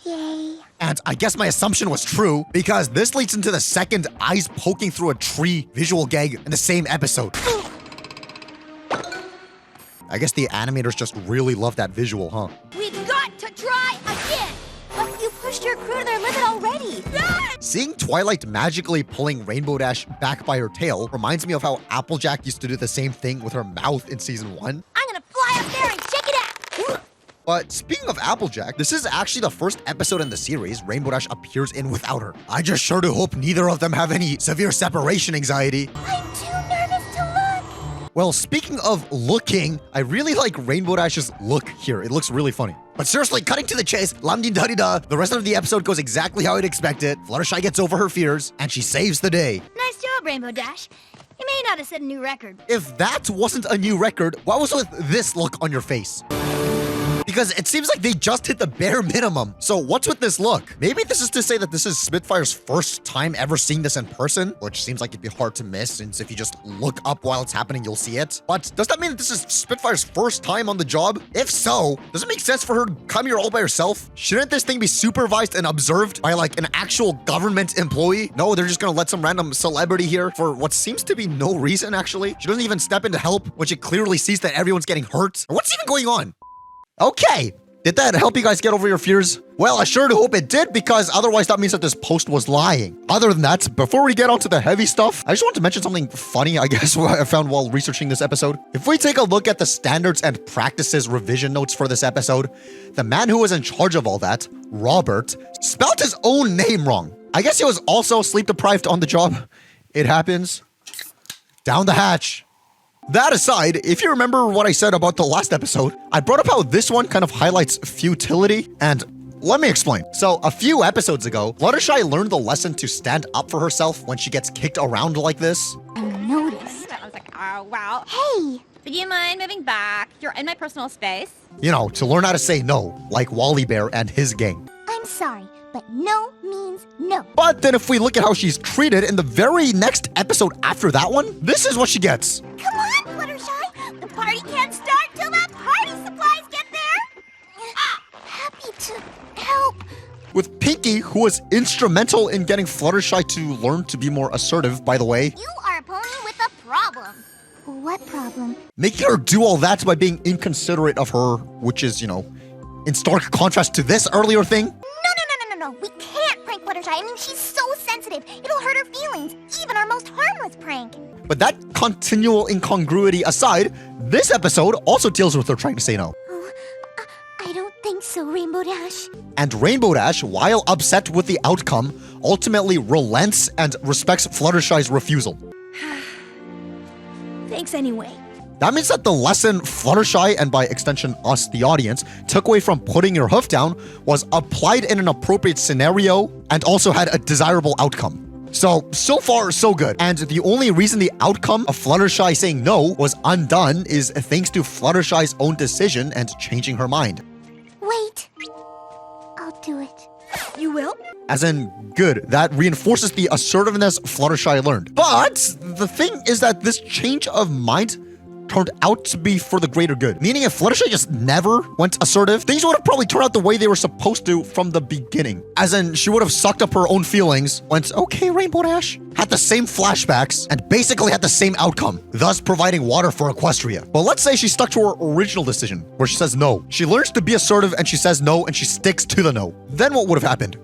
Yay. And I guess my assumption was true, because this leads into the second eyes poking through a tree visual gag in the same episode. I guess the animators just really love that visual, huh? We've got to try again. But you pushed your crew to their limit already. Yes! Seeing Twilight magically pulling Rainbow Dash back by her tail reminds me of how Applejack used to do the same thing with her mouth in season 1. I'm gonna fly up there and check it out. But speaking of Applejack, this is actually the first episode in the series Rainbow Dash appears in without her. I just sure do hope neither of them have any severe separation anxiety. I'm too nervous to look. Well, speaking of looking, I really like Rainbow Dash's look here. It looks really funny. But seriously, cutting to the chase, lam-dee-da-dee-da, the rest of the episode goes exactly how I'd expect it. Fluttershy gets over her fears, and she saves the day. Nice job, Rainbow Dash. You may not have set a new record. If that wasn't a new record, what was with this look on your face? Because it seems like they just hit the bare minimum. So what's with this look? Maybe this is to say that this is Spitfire's first time ever seeing this in person, which seems like it'd be hard to miss since if you just look up while it's happening, you'll see it. But does that mean that this is Spitfire's first time on the job? If so, does it make sense for her to come here all by herself? Shouldn't this thing be supervised and observed by like an actual government employee? No, they're just gonna let some random celebrity here for what seems to be no reason, actually. She doesn't even step in to help when she clearly sees that everyone's getting hurt. What's even going on? Okay, did that help you guys get over your fears? Well, I sure do hope it did, because otherwise that means that this post was lying. Other than that, before we get on to the heavy stuff, I just want to mention something funny, I guess, what I found while researching this episode. If we take a look at the standards and practices revision notes for this episode, the man who was in charge of all that, Robert, spelled his own name wrong. I guess he was also sleep deprived on the job. It happens. Down the hatch. That aside, if you remember what I said about the last episode, I brought up how this one kind of highlights futility, and let me explain. So, a few episodes ago, Fluttershy learned the lesson to stand up for herself when she gets kicked around like this. I noticed. I was like, oh, wow. Hey! Would you mind moving back? You're in my personal space. You know, to learn how to say no, like Wally Bear and his gang. I'm sorry, but no means no. But then if we look at how she's treated in the very next episode after that one, this is what she gets. Come on, Fluttershy! The party can't start till the party supplies get there! Happy to help. With Pinky, who was instrumental in getting Fluttershy to learn to be more assertive, by the way. You are a pony with a problem. What problem? Making her do all that by being inconsiderate of her, which is, you know, in stark contrast to this earlier thing. No. We can't prank Fluttershy. I mean, she's so sensitive. It'll hurt her feelings, even our most harmless prank. But that continual incongruity aside, this episode also deals with her trying to say no. Oh, I don't think think so, Rainbow Dash. And Rainbow Dash, while upset with the outcome, ultimately relents and respects Fluttershy's refusal. Thanks anyway. That means that the lesson Fluttershy, and by extension us, the audience, took away from putting your hoof down was applied in an appropriate scenario and also had a desirable outcome. So far, so good. And the only reason the outcome of Fluttershy saying no was undone is thanks to Fluttershy's own decision and changing her mind. Wait. I'll do it. You will? As in, good. That reinforces the assertiveness Fluttershy learned. But the thing is that this change of mind turned out to be for the greater good. Meaning if Fluttershy just never went assertive, things would have probably turned out the way they were supposed to from the beginning. As in, she would have sucked up her own feelings, went, okay, Rainbow Dash, had the same flashbacks, and basically had the same outcome, thus providing water for Equestria. But let's say she stuck to her original decision, where she says no. She learns to be assertive and she says no, and she sticks to the no. Then what would have happened?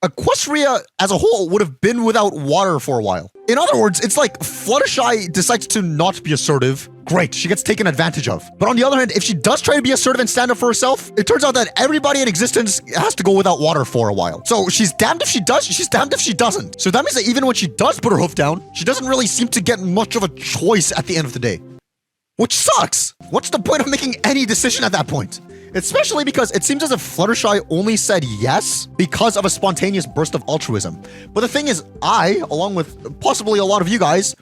Equestria as a whole would have been without water for a while. In other words, it's like Fluttershy decides to not be assertive. Great, she gets taken advantage of. But on the other hand, if she does try to be assertive and stand up for herself, it turns out that everybody in existence has to go without water for a while. So she's damned if she does, she's damned if she doesn't. So that means that even when she does put her hoof down, she doesn't really seem to get much of a choice at the end of the day. Which sucks! What's the point of making any decision at that point? Especially because it seems as if Fluttershy only said yes because of a spontaneous burst of altruism. But the thing is, I, along with possibly a lot of you guys,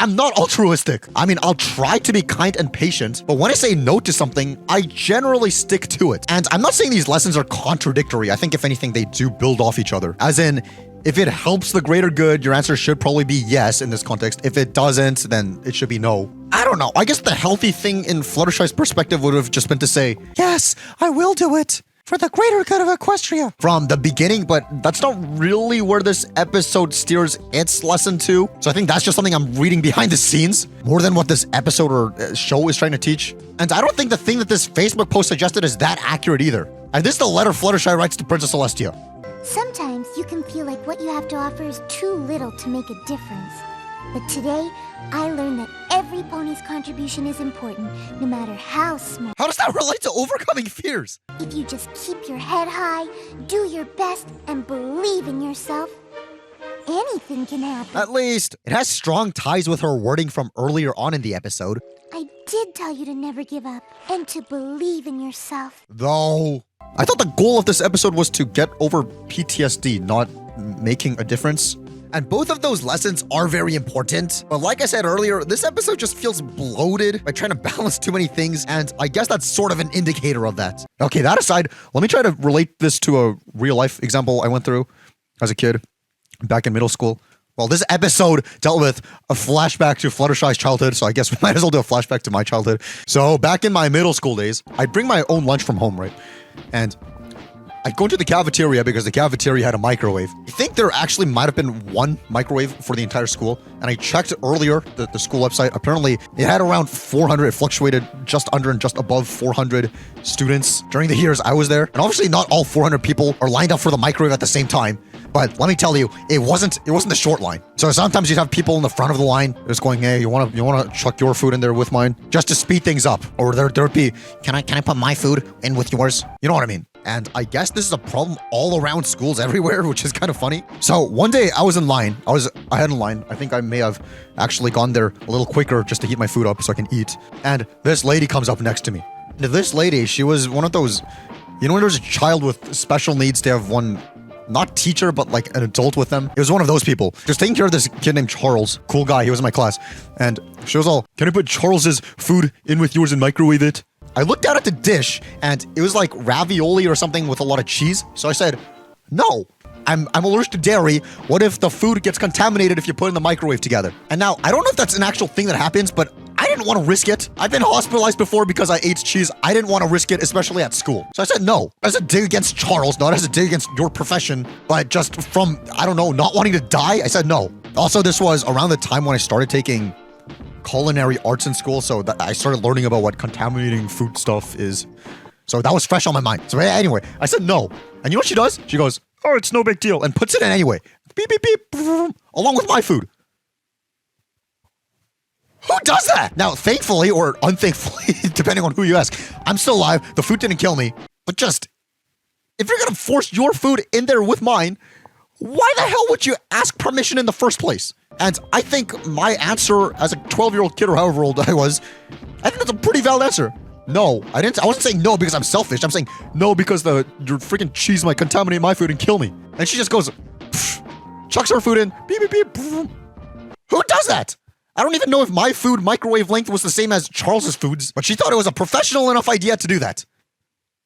am not altruistic. I mean, I'll try to be kind and patient, but when I say no to something, I generally stick to it. And I'm not saying these lessons are contradictory. I think if anything, they do build off each other. As in, if it helps the greater good, your answer should probably be yes in this context. If it doesn't, then it should be no. I don't know. I guess the healthy thing in Fluttershy's perspective would have just been to say, yes, I will do it for the greater good of Equestria from the beginning, but that's not really where this episode steers its lesson to. So I think that's just something I'm reading behind the scenes more than what this episode or show is trying to teach. And I don't think the thing that this Facebook post suggested is that accurate either. And this is the letter Fluttershy writes to Princess Celestia. Sometimes you can feel like what you have to offer is too little to make a difference. But today, I learned that every pony's contribution is important, no matter how small. How does that relate to overcoming fears? If you just keep your head high, do your best, and believe in yourself, anything can happen. At least, it has strong ties with her wording from earlier on in the episode. I did tell you to never give up, and to believe in yourself. Though, I thought the goal of this episode was to get over PTSD, not making a difference. And both of those lessons are very important. But like I said earlier, this episode just feels bloated by trying to balance too many things. And I guess that's sort of an indicator of that. Okay, that aside, let me try to relate this to a real life example I went through as a kid back in middle school. Well, this episode dealt with a flashback to Fluttershy's childhood, so I guess we might as well do a flashback to my childhood. So back in my middle school days, I'd bring my own lunch from home, right? And I'd go into the cafeteria because the cafeteria had a microwave. I think there actually might have been one microwave for the entire school. And I checked earlier the school website. Apparently, it had around 400. It fluctuated just under and just above 400 students during the years I was there. And obviously, not all 400 people are lined up for the microwave at the same time. But let me tell you, it wasn't the short line. So sometimes you'd have people in the front of the line just going, hey, you wanna chuck your food in there with mine? Just to speed things up. Or there'd be, can I put my food in with yours? You know what I mean? And I guess this is a problem all around schools everywhere, which is kind of funny. So one day I was in line. I had in line. I think I may have actually gone there a little quicker just to heat my food up so I can eat. And this lady comes up next to me. And this lady, she was one of those, you know when there's a child with special needs, they have one, not teacher, but like an adult with them. It was one of those people. Just taking care of this kid named Charles. Cool guy. He was in my class. And she was all, can I put Charles's food in with yours and microwave it? I looked down at the dish and it was like ravioli or something with a lot of cheese. So I said, no, I'm allergic to dairy. What if the food gets contaminated if you put it in the microwave together? And now I don't know if that's an actual thing that happens, but I didn't want to risk it. I've been hospitalized before because I ate cheese. I didn't want to risk it, especially at school. So I said no. As a dig against Charles, not as a dig against your profession, but just from, I don't know, not wanting to die, I said no. Also, this was around the time when I started taking culinary arts in school, so that I started learning about what contaminating food stuff is. So that was fresh on my mind. So anyway, I said no. And you know what she does? She goes, oh, it's no big deal, and puts it in anyway. Beep, beep, beep, along with my food. Who does that? Now, thankfully, or unthankfully, depending on who you ask, I'm still alive. The food didn't kill me. But just, if you're gonna force your food in there with mine, why the hell would you ask permission in the first place? And I think my answer as a 12-year-old kid or however old I was, I think that's a pretty valid answer. No, I wasn't saying no because I'm selfish. I'm saying no because your freaking cheese might contaminate my food and kill me. And she just goes, chucks her food in, beep, beep, beep. Who does that? I don't even know if my food microwave length was the same as Charles's foods, but she thought it was a professional enough idea to do that.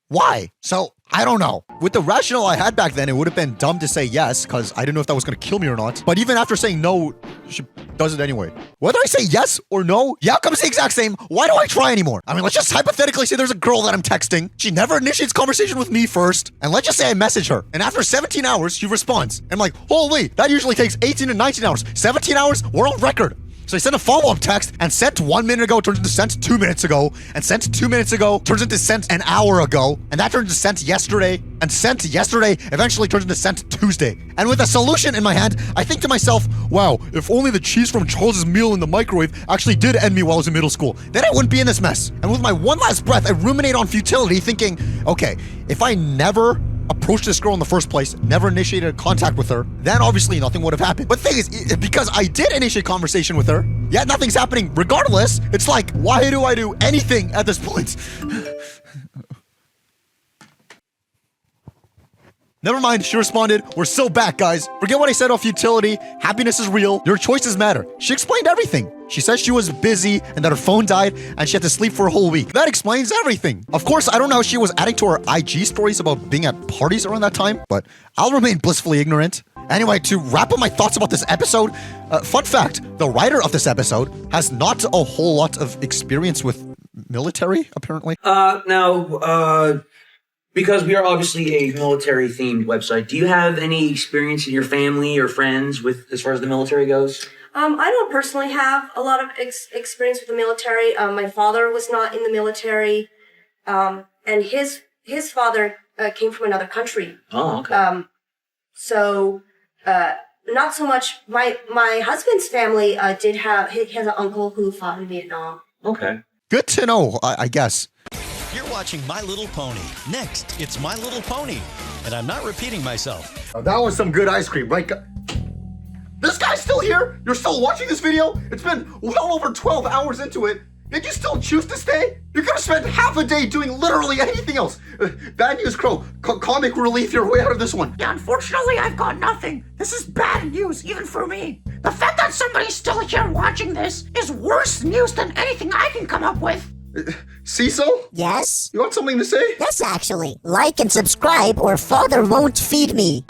Why? So, I don't know. With the rationale I had back then, it would have been dumb to say yes, because I didn't know if that was going to kill me or not. But even after saying no, she does it anyway. Whether I say yes or no, the outcome's the exact same. Why do I try anymore? I mean, let's just hypothetically say there's a girl that I'm texting. She never initiates conversation with me first. And let's just say I message her. And after 17 hours, she responds. And I'm like, holy, that usually takes 18 to 19 hours. 17 hours, we're on record. So I sent a follow-up text, and sent 1 minute ago turns into sent 2 minutes ago, and sent 2 minutes ago turns into sent an hour ago, and that turns into sent yesterday, and sent yesterday eventually turns into sent Tuesday. And with a solution in my hand, I think to myself, wow, if only the cheese from Charles's meal in the microwave actually did end me while I was in middle school, then I wouldn't be in this mess. And with my one last breath, I ruminate on futility, thinking, okay, if I never approached this girl in the first place, never initiated contact with her, then obviously nothing would have happened. But the thing is, because I did initiate conversation with her, yet nothing's happening regardless, it's like, why do I do anything at this point? Never mind, she responded, we're so back, guys. Forget what I said on futility. Happiness is real. Your choices matter. She explained everything. She said she was busy and that her phone died and she had to sleep for a whole week. That explains everything. Of course, I don't know how she was adding to her IG stories about being at parties around that time, but I'll remain blissfully ignorant. Anyway, to wrap up my thoughts about this episode, fun fact, the writer of this episode has not a whole lot of experience with military, apparently. Because we are obviously a military-themed website, do you have any experience in your family or friends with as far as the military goes? I don't personally have a lot of experience with the military. My father was not in the military, and his father came from another country. Oh, okay. So not so much. My husband's family he has an uncle who fought in Vietnam. Okay. Good to know, I guess. You're watching My Little Pony. Next, it's My Little Pony. And I'm not repeating myself. Oh, that was some good ice cream, right? This guy's still here? You're still watching this video? It's been well over 12 hours into it. Did you still choose to stay? You could have spent half a day doing literally anything else. Bad news, Crow. Comic relief your way out of this one. Yeah, unfortunately, I've got nothing. This is bad news, even for me. The fact that somebody's still here watching this is worse news than anything I can come up with. Cecil? Yes? You want something to say? Yes, actually. Like and subscribe or Father won't feed me.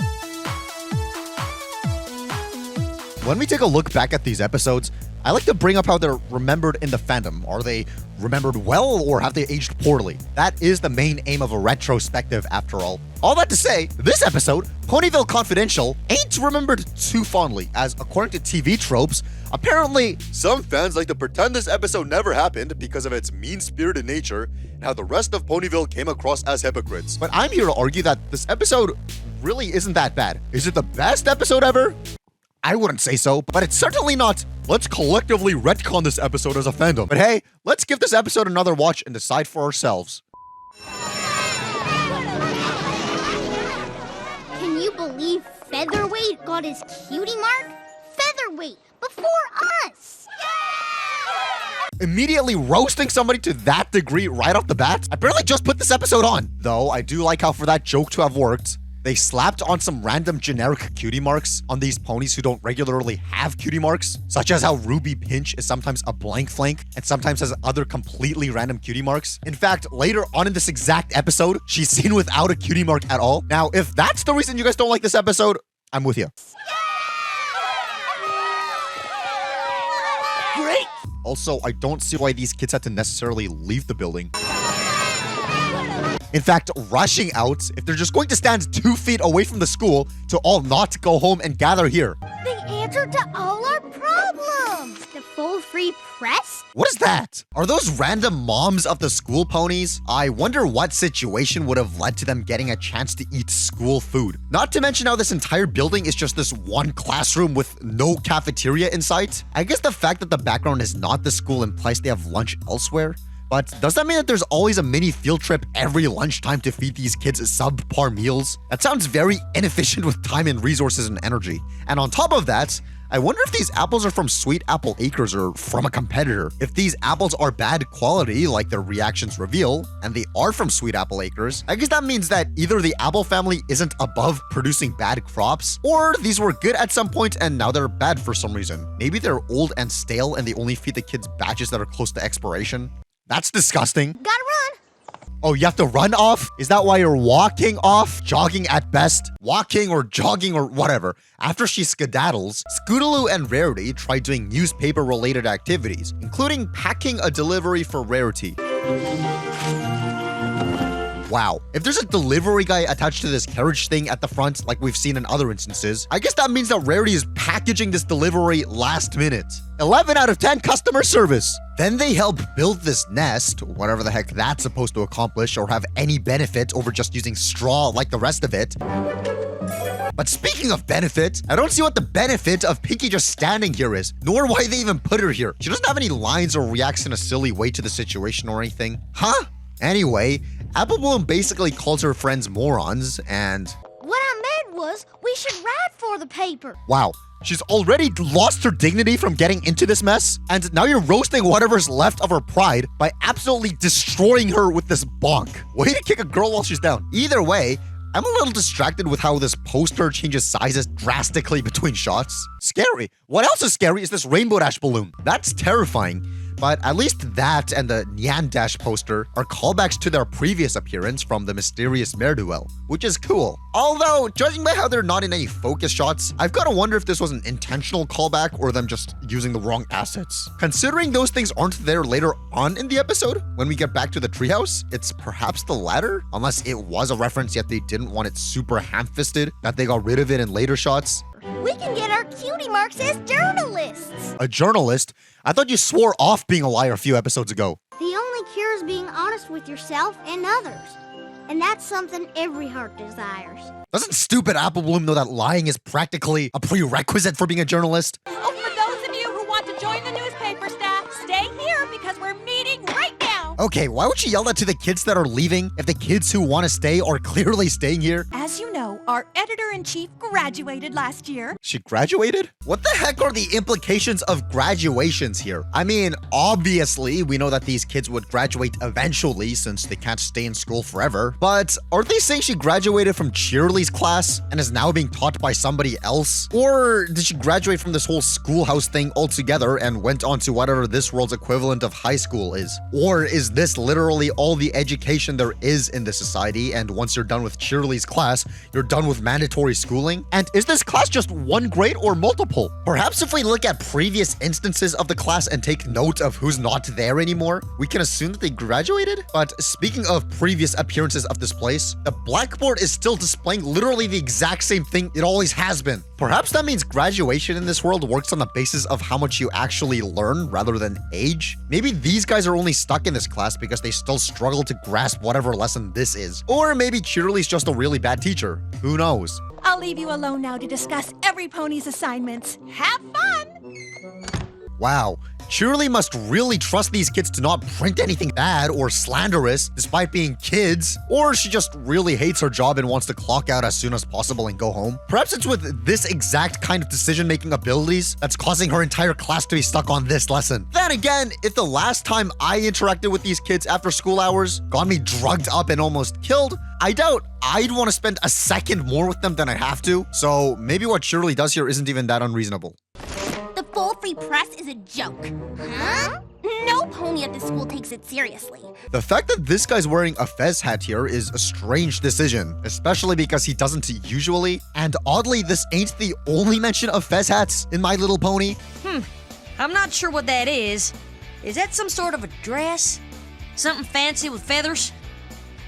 When we take a look back at these episodes, I like to bring up how they're remembered in the fandom. Are they remembered well or have they aged poorly? That is the main aim of a retrospective after all. All that to say, this episode, Ponyville Confidential, ain't remembered too fondly, as according to TV tropes, apparently some fans like to pretend this episode never happened because of its mean-spirited nature and how the rest of Ponyville came across as hypocrites. But I'm here to argue that this episode really isn't that bad. Is it the best episode ever? I wouldn't say so, but it's certainly not. Let's collectively retcon this episode as a fandom. But hey, let's give this episode another watch and decide for ourselves. Can you believe Featherweight got his cutie mark? Featherweight, before us! Immediately roasting somebody to that degree right off the bat? I barely just put this episode on. Though, I do like how for that joke to have worked, they slapped on some random generic cutie marks on these ponies who don't regularly have cutie marks, such as how Ruby Pinch is sometimes a blank flank and sometimes has other completely random cutie marks. In fact, later on in this exact episode, she's seen without a cutie mark at all. Now, if that's the reason you guys don't like this episode, I'm with you. Great! Also, I don't see why these kids had to necessarily leave the building. In fact, rushing out if they're just going to stand 2 feet away from the school to all not go home and gather here. They answered to all our problems! The full free press? What is that? Are those random moms of the school ponies? I wonder what situation would have led to them getting a chance to eat school food. Not to mention how this entire building is just this one classroom with no cafeteria in sight. I guess the fact that the background is not the school implies they have lunch elsewhere. But does that mean that there's always a mini field trip every lunchtime to feed these kids subpar meals? That sounds very inefficient with time and resources and energy. And on top of that, I wonder if these apples are from Sweet Apple Acres or from a competitor. If these apples are bad quality, like their reactions reveal, and they are from Sweet Apple Acres, I guess that means that either the apple family isn't above producing bad crops, or these were good at some point and now they're bad for some reason. Maybe they're old and stale and they only feed the kids batches that are close to expiration. That's disgusting. Gotta run. Oh, you have to run off? Is that why you're walking off? Jogging at best? Walking or jogging or whatever. After she skedaddles, Scootaloo and Rarity try doing newspaper-related activities, including packing a delivery for Rarity. Wow, if there's a delivery guy attached to this carriage thing at the front, like we've seen in other instances, I guess that means that Rarity is packaging this delivery last minute. 11 out of 10 customer service. Then they help build this nest, whatever the heck that's supposed to accomplish or have any benefit over just using straw like the rest of it. But speaking of benefit, I don't see what the benefit of Pinky just standing here is, nor why they even put her here. She doesn't have any lines or reacts in a silly way to the situation or anything. Huh? Anyway, Apple Bloom basically calls her friends morons and... What I meant was, we should ride for the paper. Wow, she's already lost her dignity from getting into this mess, and now you're roasting whatever's left of her pride by absolutely destroying her with this bonk. Way to kick a girl while she's down. Either way, I'm a little distracted with how this poster changes sizes drastically between shots. Scary. What else is scary is this Rainbow Dash balloon. That's terrifying. But at least that and the Nyan Dash poster are callbacks to their previous appearance from the mysterious Mare duel, which is cool. Although, judging by how they're not in any focus shots, I've got to wonder if this was an intentional callback or them just using the wrong assets. Considering those things aren't there later on in the episode, when we get back to the treehouse, it's perhaps the latter? Unless it was a reference yet they didn't want it super ham-fisted, that they got rid of it in later shots. We can get our cutie marks as journalists. A journalist? I thought you swore off being a liar a few episodes ago. The only cure is being honest with yourself and others. And that's something every heart desires. Doesn't stupid Apple Bloom know that lying is practically a prerequisite for being a journalist? Oh, for those of you who want to join the newspaper staff, stay here because we're meeting right now. Okay, why would she yell that to the kids that are leaving if the kids who want to stay are clearly staying here? As you know, our editor-in-chief graduated last year. She graduated? What the heck are the implications of graduations here? I mean, obviously, we know that these kids would graduate eventually since they can't stay in school forever. But are they saying she graduated from Cheerly's class and is now being taught by somebody else? Or did she graduate from this whole schoolhouse thing altogether and went on to whatever this world's equivalent of high school is? Or is this literally all the education there is in this society, and once you're done with Cheerly's class, you're done with mandatory schooling? And is this class just one grade or multiple? Perhaps if we look at previous instances of the class and take note of who's not there anymore, we can assume that they graduated? But speaking of previous appearances of this place, the blackboard is still displaying literally the exact same thing it always has been. Perhaps that means graduation in this world works on the basis of how much you actually learn rather than age? Maybe these guys are only stuck in this class because they still struggle to grasp whatever lesson this is. Or maybe Cheerly's just a really bad teacher. Who knows? I'll leave you alone now to discuss every pony's assignments. Have fun! Wow. Cheerly must really trust these kids to not print anything bad or slanderous despite being kids, or she just really hates her job and wants to clock out as soon as possible and go home. Perhaps it's with this exact kind of decision-making abilities that's causing her entire class to be stuck on this lesson. Then again, if the last time I interacted with these kids after school hours got me drugged up and almost killed, I doubt I'd want to spend a second more with them than I have to. So maybe what Cheerly does here isn't even that unreasonable. The full free press is a joke. Huh? No pony at this school takes it seriously. The fact that this guy's wearing a fez hat here is a strange decision, especially because he doesn't usually. And oddly, this ain't the only mention of fez hats in My Little Pony. I'm not sure what that is. Is that some sort of a dress? Something fancy with feathers?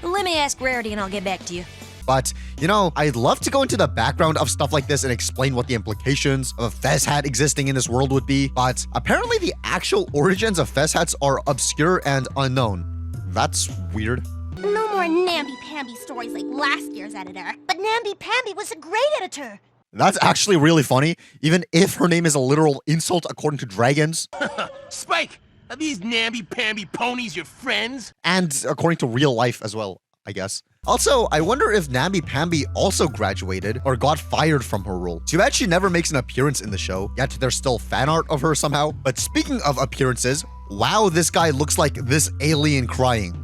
Let me ask Rarity and I'll get back to you. But, you know, I'd love to go into the background of stuff like this and explain what the implications of a fez hat existing in this world would be, but apparently the actual origins of fez hats are obscure and unknown. That's weird. No more namby-pamby stories like last year's editor. But namby-pamby was a great editor. That's actually really funny, even if her name is a literal insult according to dragons. Spike! Are these namby-pamby ponies your friends? And according to real life as well, I guess. Also, I wonder if namby-pamby also graduated or got fired from her role. Too bad she never makes an appearance in the show, yet there's still fan art of her somehow. But speaking of appearances, wow, this guy looks like this alien crying.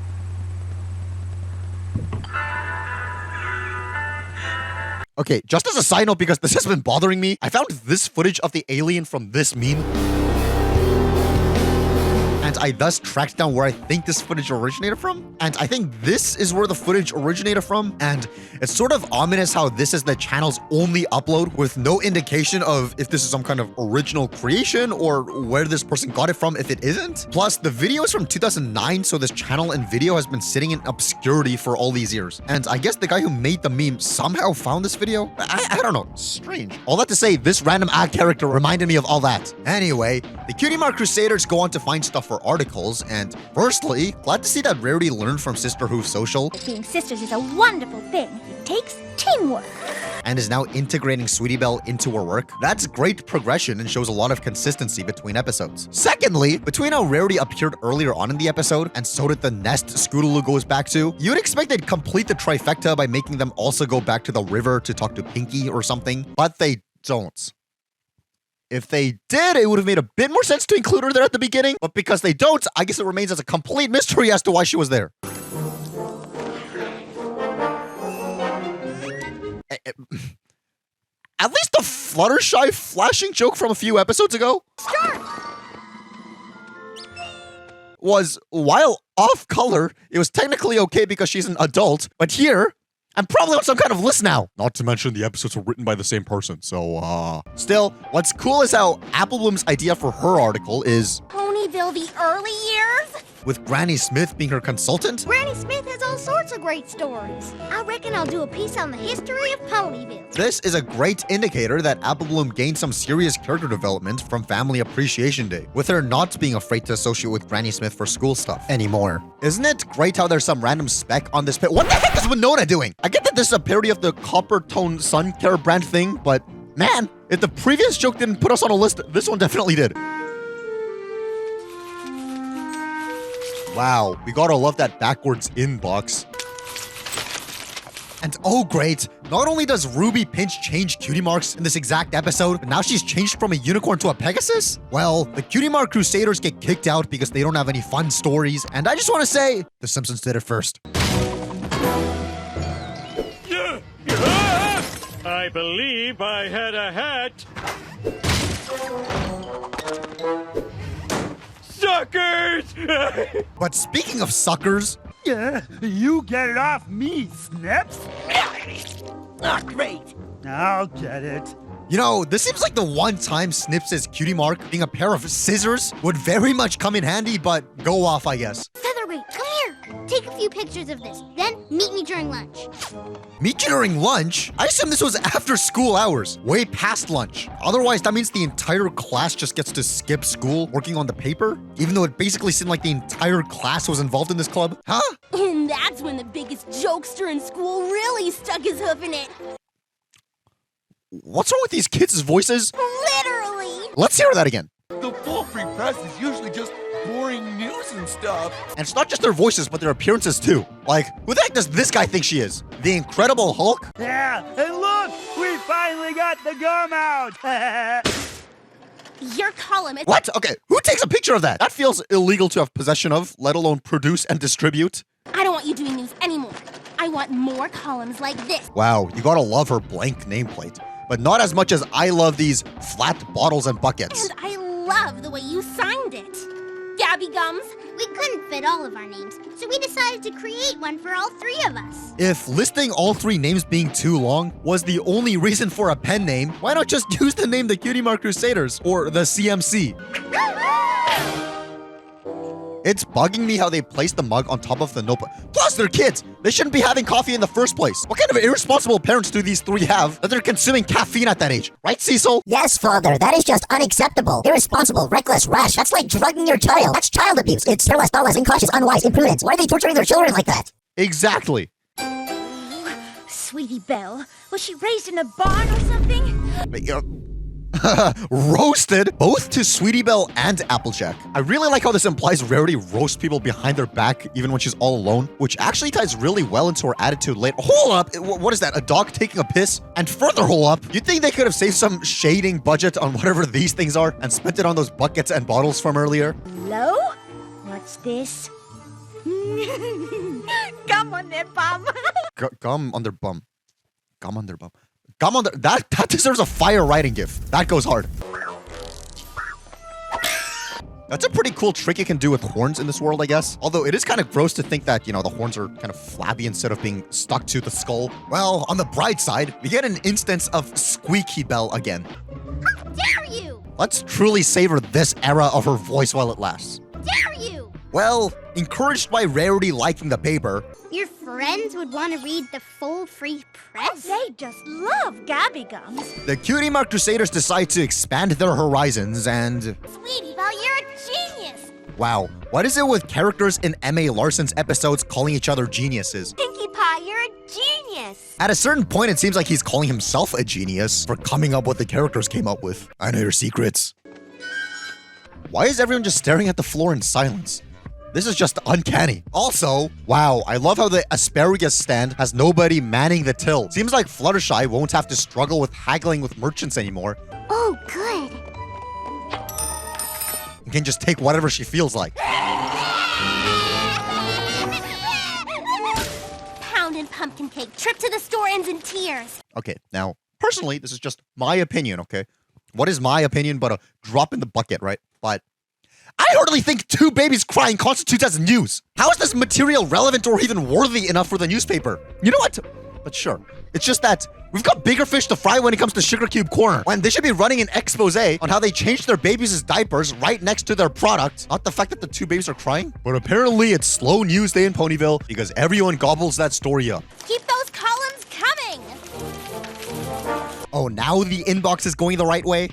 Okay, just as a side note, because this has been bothering me, I found this footage of the alien from this meme. And I thus tracked down where I think this footage originated from. And I think this is where the footage originated from. And it's sort of ominous how this is the channel's only upload with no indication of if this is some kind of original creation or where this person got it from if it isn't. Plus, the video is from 2009, so this channel and video has been sitting in obscurity for all these years. And I guess the guy who made the meme somehow found this video. I don't know. Strange. All that to say, this random ad character reminded me of all that. Anyway, the Cutie Mark Crusaders go on to find stuff for articles, and firstly, glad to see that Rarity learned from Sisterhooves Social. Being sisters is a wonderful thing. It takes teamwork. And is now integrating Sweetie Belle into her work. That's great progression and shows a lot of consistency between episodes. Secondly, between how Rarity appeared earlier on in the episode, and so did the nest Scootaloo goes back to, you would expect they'd complete the trifecta by making them also go back to the river to talk to Pinky or something, but they don't. If they did, it would have made a bit more sense to include her there at the beginning, but because they don't, I guess it remains as a complete mystery as to why she was there. At least the Fluttershy flashing joke from a few episodes ago was, while off color, it was technically okay because she's an adult, but here, I'm probably on some kind of list now. Not to mention the episodes were written by the same person, so Still, what's cool is how Applebloom's idea for her article is Ponyville the early years? with Granny Smith being her consultant. Granny Smith has all sorts of great stories. I reckon I'll do a piece on the history of Ponyville. This is a great indicator that Applebloom gained some serious character development from Family Appreciation Day, with her not being afraid to associate with Granny Smith for school stuff anymore. Isn't it great how there's some random speck on this What the heck is Winona doing? I get that this is a parody of the Copper Tone Sun Care brand thing, but man, if the previous joke didn't put us on a list, this one definitely did. Wow, we gotta love that backwards inbox. And oh great, not only does Ruby Pinch change Cutie Marks in this exact episode, but now she's changed from a unicorn to a Pegasus? Well, the Cutie Mark Crusaders get kicked out because they don't have any fun stories, and I just want to say, The Simpsons did it first. I believe I had a hat. Suckers! But speaking of suckers... Yeah, you get it off me, Snips. Ah, great. I'll get it. You know, this seems like the one time Snips' Cutie Mark being a pair of scissors would very much come in handy, but go off, I guess. Featherweight, come here. Take a few pictures of this. Then meet me during lunch. Meet you during lunch? I assume this was after school hours, way past lunch. Otherwise, that means the entire class just gets to skip school working on the paper, even though it basically seemed like the entire class was involved in this club. Huh? And that's when the biggest jokester in school really stuck his hoof in it. What's wrong with these kids' voices? Literally. Let's hear that again. The full free press is usually just boring news and stuff. And it's not just their voices, but their appearances too. Like, who the heck does this guy think she is? The Incredible Hulk? Yeah, and look, we finally got the gum out. Your column is... What? Okay, who takes a picture of that? That feels illegal to have possession of, let alone produce and distribute. I don't want you doing news anymore. I want more columns like this. Wow, you gotta love her blank nameplate. But not as much as I love these flat bottles and buckets. And I love the way you signed it. Gabby Gums. We couldn't fit all of our names, so we decided to create one for all three of us. If listing all three names being too long was the only reason for a pen name, why not just use the name the Cutie Mark Crusaders or the CMC? It's bugging me how they placed the mug on top of the notebook. Plus, they're kids. They shouldn't be having coffee in the first place. What kind of irresponsible parents do these three have that they're consuming caffeine at that age? Right, Cecil? Yes, Father. That is just unacceptable. Irresponsible, reckless, rash. That's like drugging your child. That's child abuse. It's careless, thoughtless, incautious, unwise, imprudent. Why are they torturing their children like that? Exactly. Sweetie Belle, was she raised in a barn or something? Roasted both to Sweetie Belle and Applejack. I really like how this implies Rarity roasts people behind their back even when she's all alone, which actually ties really well into her attitude later. Hold up! What is that? A dog taking a piss? And further hold up, you'd think they could have saved some shading budget on whatever these things are and spent it on those buckets and bottles from earlier? Hello? What's this? Gum on their bum. Gum on their bum. Gum on their bum. Gum on their... That deserves a fire writing gift. That goes hard. That's a pretty cool trick you can do with horns in this world, I guess. Although it is kind of gross to think that, you know, the horns are kind of flabby instead of being stuck to the skull. Well, on the bright side, we get an instance of Squeaky Belle again. How dare you! Let's truly savor this era of her voice while it lasts. Dare you! Well, encouraged by Rarity liking the paper, Your friends would want to read the full free press? They just love Gabby Gums. the Cutie Mark Crusaders decide to expand their horizons and... Sweetie Belle, you're a genius! Wow, what is it with characters in M.A. Larson's episodes calling each other geniuses? Pinkie Pie, you're a genius! At a certain point, it seems like he's calling himself a genius for coming up with the characters came up with. I know your secrets. Why is everyone just staring at the floor in silence? This is just uncanny. Also, wow, I love how the asparagus stand has nobody manning the till. Seems like Fluttershy won't have to struggle with haggling with merchants anymore. Oh, good. And can just take whatever she feels like. Pound and pumpkin cake. Trip to the store ends in tears. Okay, now, personally, this is just my opinion, okay? What is my opinion but a drop in the bucket, right? But I hardly think two babies crying constitutes as news. How is this material relevant or even worthy enough for the newspaper? You know what? But sure. It's just that we've got bigger fish to fry when it comes to Sugar Cube Corner. And they should be running an expose on how they changed their babies' diapers right next to their product. Not the fact that the two babies are crying. But apparently it's slow news day in Ponyville because everyone gobbles that story up. Keep those columns coming. Oh, now the inbox is going the right way?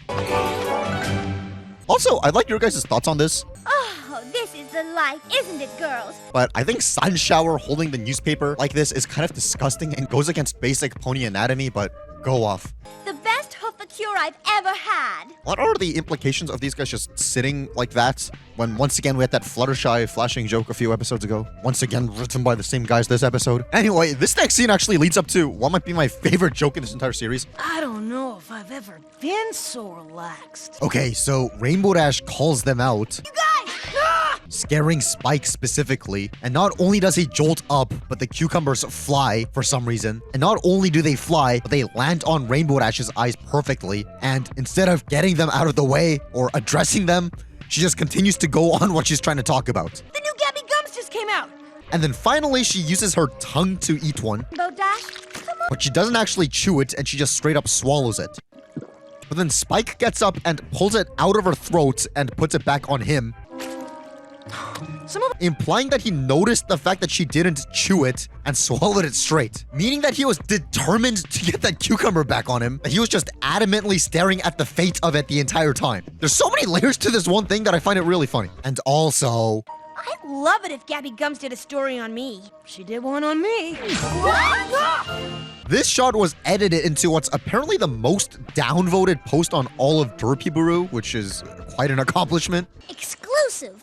Also, I'd like your guys' thoughts on this. Oh, this is the life, isn't it, girls? But I think Sunshower holding the newspaper like this is kind of disgusting and goes against basic pony anatomy, but go off. The best hoofacure I've ever had. What are the implications of these guys just sitting like that when once again we had that Fluttershy flashing joke a few episodes ago? Once again written by the same guys this episode. Anyway, this next scene actually leads up to what might be my favorite joke in this entire series. I don't know if I've ever been so relaxed. Okay, so Rainbow Dash calls them out. You guys! Ah! Scaring Spike specifically, and not only does he jolt up, but the cucumbers fly for some reason. And not only do they fly, but they land on Rainbow Dash's eyes perfectly, and instead of getting them out of the way or addressing them, she just continues to go on what she's trying to talk about. The new Gabby Gums just came out! And then finally, she uses her tongue to eat one. Rainbow Dash, come on. But she doesn't actually chew it, and she just straight up swallows it. But then Spike gets up and pulls it out of her throat and puts it back on him, implying that he noticed the fact that she didn't chew it and swallowed it straight. Meaning that he was determined to get that cucumber back on him, that he was just adamantly staring at the fate of it the entire time. There's so many layers to this one thing that I find it really funny. And also... I'd love it if Gabby Gums did a story on me. She did one on me. This shot was edited into what's apparently the most downvoted post on all of Derpy-Buru, which is quite an accomplishment. Exclusive.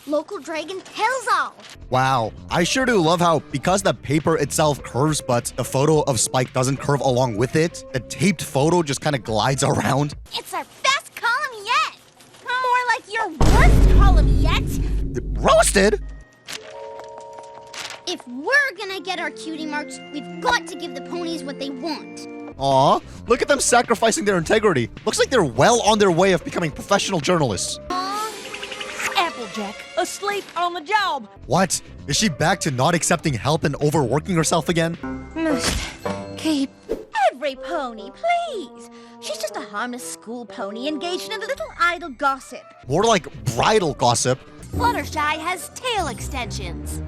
Local dragon tells all. Wow, I sure do love how, because the paper itself curves, but the photo of Spike doesn't curve along with it, the taped photo just kind of glides around. It's our best column yet. More like your worst column yet. Roasted? If we're gonna get our cutie marks, we've got to give the ponies what they want. Aw, look at them sacrificing their integrity. Looks like they're well on their way of becoming professional journalists. Applejack, asleep on the job. What? Is she back to not accepting help and overworking herself again? Keep every pony, please. She's just a harmless school pony engaged in a little idle gossip. More like bridal gossip. Fluttershy has tail extensions.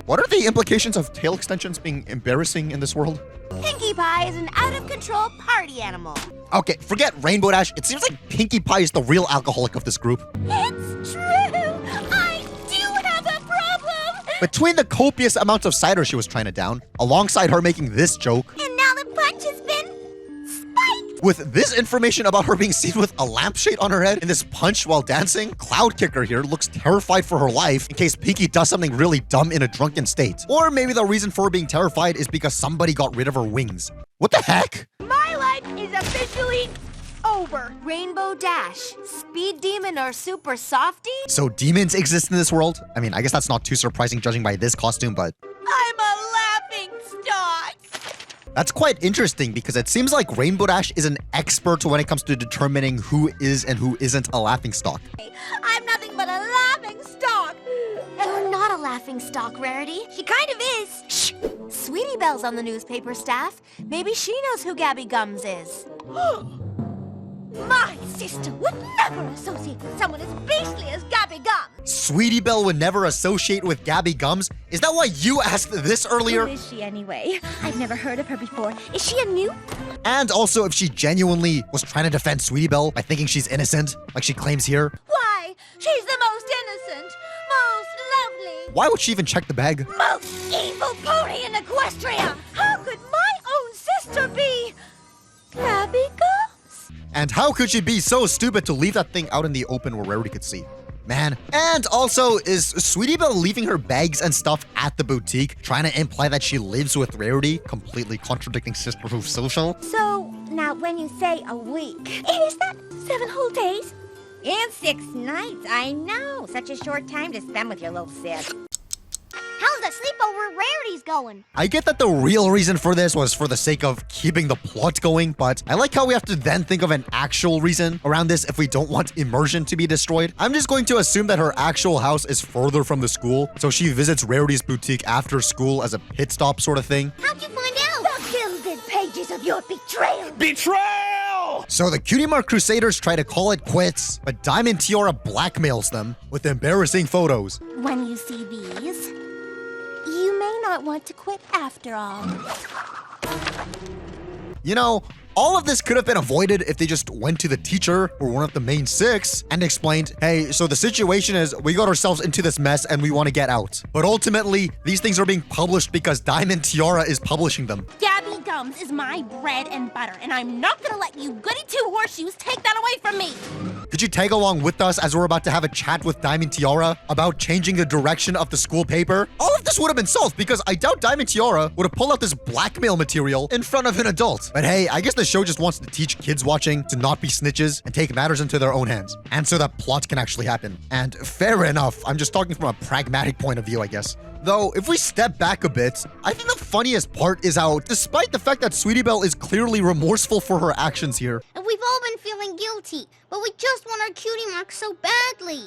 What are the implications of tail extensions being embarrassing in this world? Pinkie Pie is an out-of-control party animal. Okay, forget Rainbow Dash. It seems like Pinkie Pie is the real alcoholic of this group. It's true. I do have a problem. Between the copious amounts of cider she was trying to down, alongside her making this joke, And now the punch has been spiked. With this information about her being seen with a lampshade on her head and this punch while dancing, Cloud Kicker here looks terrified for her life in case Pinky does something really dumb in a drunken state. Or maybe the reason for her being terrified is because somebody got rid of her wings. What the heck? My life is officially over. Rainbow Dash, Speed Demon or Super Softy? So demons exist in this world? I mean, I guess that's not too surprising judging by this costume, but I'm a laughing stock. that's quite interesting because it seems like Rainbow Dash is an expert when it comes to determining who is and who isn't a laughingstock. I'm nothing but a laughing stock. You're not a laughing stock, Rarity. She kind of is. Shh! Sweetie Belle's on the newspaper staff. Maybe she knows who Gabby Gums is. My sister would never associate with someone as beastly as Gabby Gums. Sweetie Belle would never associate with Gabby Gums? Is that why you asked this earlier? Who is she anyway? I've never heard of her before. Is she a new? And also if she genuinely was trying to defend Sweetie Belle by thinking she's innocent, like she claims here. Why? She's the most innocent, most lovely, Why would she even check the bag? most evil pony in Equestria. How could my own sister be Gabby Gums? And how could she be so stupid to leave that thing out in the open where Rarity could see? Man. And also, is Sweetie Belle leaving her bags and stuff at the boutique, trying to imply that she lives with Rarity, completely contradicting Sisterhooves Social? So, now when you say a week, is that 7 whole days? And 6 nights, I know. Such a short time to spend with your little sis. How's the sleepover Rarity's going? I get that the real reason for this was for the sake of keeping the plot going, but I like how we have to then think of an actual reason around this if we don't want immersion to be destroyed. I'm just going to assume that her actual house is further from the school, so she visits Rarity's boutique after school as a pit stop sort of thing. How'd you find out? The gilded pages of your betrayal. Betrayal! So the Cutie Mark Crusaders try to call it quits, but Diamond Tiara blackmails them with embarrassing photos. When you see these, you may not want to quit after all. You know, all of this could have been avoided if they just went to the teacher or one of the main 6 and explained, hey, so the situation is we got ourselves into this mess and we want to get out. But ultimately, these things are being published because Diamond Tiara is publishing them. Gabby Gums is my bread and butter, and I'm not gonna let you goody two-horseshoes take that away from me. Could you tag along with us as we're about to have a chat with Diamond Tiara about changing the direction of the school paper? All of this would have been solved because I doubt Diamond Tiara would have pulled out this blackmail material in front of an adult. But hey, I guess the show just wants to teach kids watching to not be snitches and take matters into their own hands. And so that plot can actually happen. And fair enough, I'm just talking from a pragmatic point of view, I guess. Though, if we step back a bit, I think the funniest part is how, despite the fact that Sweetie Belle is clearly remorseful for her actions here, And we've all been feeling guilty, but we just want our cutie mark so badly.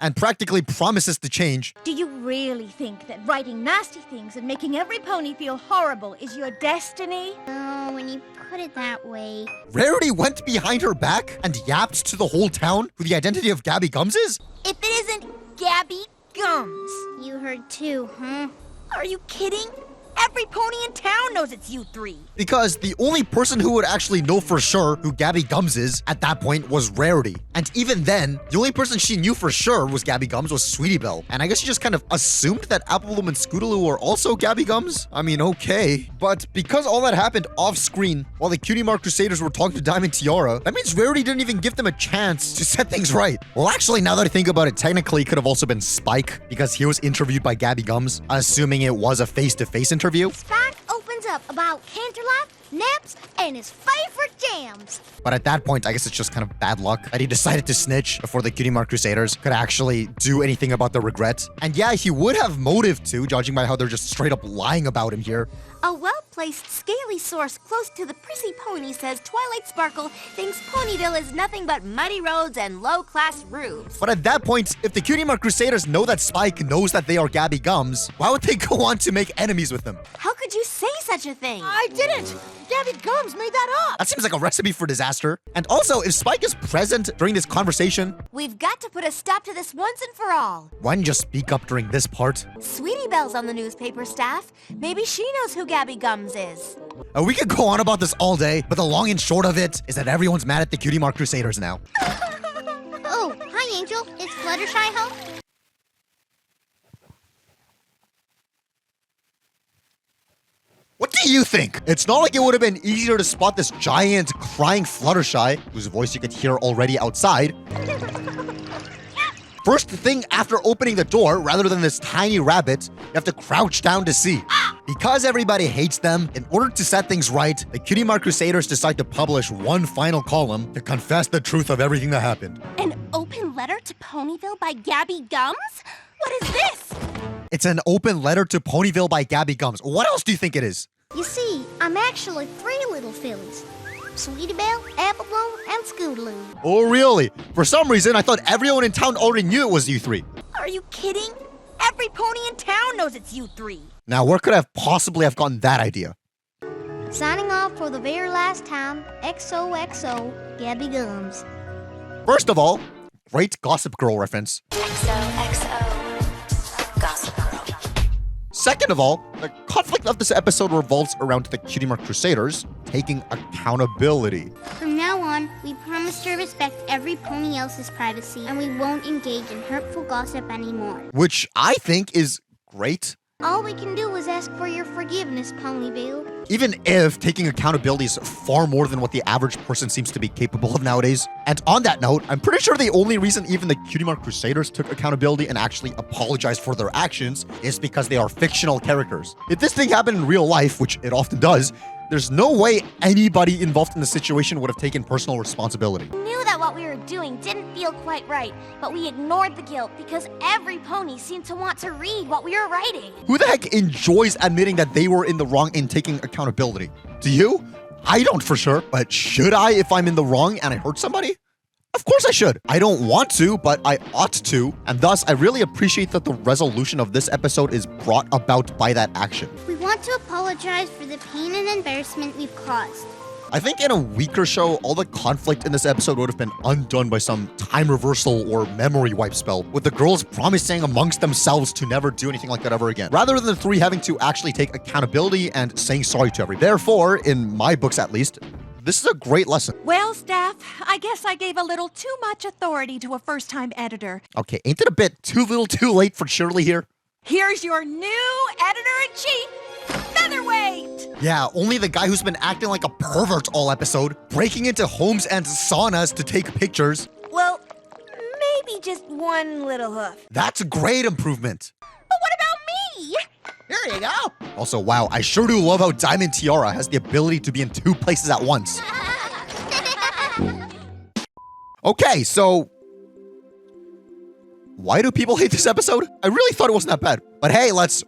and practically promises to change, Do you really think that writing nasty things and making every pony feel horrible is your destiny? Oh, when you put it that way. Rarity went behind her back and yapped to the whole town who the identity of Gabby Gums is? If it isn't Gabby Gums. You heard too, huh? Are you kidding? Every pony in town knows it's you 3. Because the only person who would actually know for sure who Gabby Gums is at that point was Rarity. And even then, the only person she knew for sure was Gabby Gums was Sweetie Belle. And I guess she just kind of assumed that Apple Bloom and Scootaloo were also Gabby Gums? I mean, okay. But because all that happened off screen while the Cutie Mark Crusaders were talking to Diamond Tiara, that means Rarity didn't even give them a chance to set things right. Well, actually, now that I think about it, technically it could have also been Spike because he was interviewed by Gabby Gums, assuming it was a face-to-face interview. Spike opens up about Canterlot, Naps, and his favorite jams. But at that point, I guess it's just kind of bad luck that he decided to snitch before the Cutie Mark Crusaders could actually do anything about the regret. And yeah, he would have motive to, judging by how they're just straight up lying about him here. A well-placed, scaly source close to the prissy pony says Twilight Sparkle thinks Ponyville is nothing but muddy roads and low-class roofs. But at that point, if the Cutie Mark Crusaders know that Spike knows that they are Gabby Gums, why would they go on to make enemies with them? How could you say such a thing? I didn't. Gabby Gums made that up. That seems like a recipe for disaster. And also, if Spike is present during this conversation, We've got to put a stop to this once and for all. why didn't you just speak up during this part? Sweetie Belle's on the newspaper staff. Maybe she knows who Gabby Gums is. We could go on about this all day, but the long and short of it is that everyone's mad at the Cutie Mark Crusaders now. Oh, hi, Angel. Is Fluttershy home? What do do you think? It's not like it would have been easier to spot this giant crying Fluttershy, whose voice you could hear already outside. First thing after opening the door, rather than this tiny rabbit, you have to crouch down to see. Because everybody hates them, in order to set things right, the Cutie Mark Crusaders decide to publish one final column to confess the truth of everything that happened. An open letter to Ponyville by Gabby Gums? What is this? It's an open letter to Ponyville by Gabby Gums. What else do you think it is? You see, I'm actually 3 little fillies. Sweetie Belle, Apple Bloom, and Scootaloo. Oh, really? For some reason, I thought everyone in town already knew it was you three. Are you kidding? Every pony in town knows it's you 3. Now, where could I possibly have gotten that idea? Signing off for the very last time, XOXO, Gabby Gums. First of all, great Gossip Girl reference. XOXO, Gossip Girl. Second of all, the conflict of this episode revolves around the Cutie Mark Crusaders taking accountability. From now on, we promise to respect every pony else's privacy, and we won't engage in hurtful gossip anymore. Which I think is great. All we can do is ask for your forgiveness, Ponyville. Even if taking accountability is far more than what the average person seems to be capable of nowadays. And on that note, I'm pretty sure the only reason even the Cutie Mark Crusaders took accountability and actually apologized for their actions is because they are fictional characters. If this thing happened in real life, which it often does, there's no way anybody involved in the situation would have taken personal responsibility. We knew that what we were doing didn't feel quite right, but we ignored the guilt because every pony seemed to want to read what we were writing. Who the heck enjoys admitting that they were in the wrong and taking accountability? Do you? I don't for sure, but should I if I'm in the wrong and I hurt somebody? Of course I should. I don't want to, but I ought to, and thus I really appreciate that the resolution of this episode is brought about by that action. We want to apologize for the pain and embarrassment we've caused. I think in a weaker show, all the conflict in this episode would have been undone by some time reversal or memory wipe spell, with the girls promising amongst themselves to never do anything like that ever again, rather than the 3 having to actually take accountability and saying sorry to everybody. Therefore, in my books at least, this is a great lesson. Well, staff, I guess I gave a little too much authority to a first-time editor. Okay, ain't it a bit too little too late for Shirley here? Here's your new editor-in-chief, Featherweight! Yeah, only the guy who's been acting like a pervert all episode, breaking into homes and saunas to take pictures. Well, maybe just one little hoof. That's a great improvement. But what about me? Here you go. Also, wow, I sure do love how Diamond Tiara has the ability to be in 2 places at once. Okay, so why do people hate this episode? I really thought it wasn't that bad. But hey, let's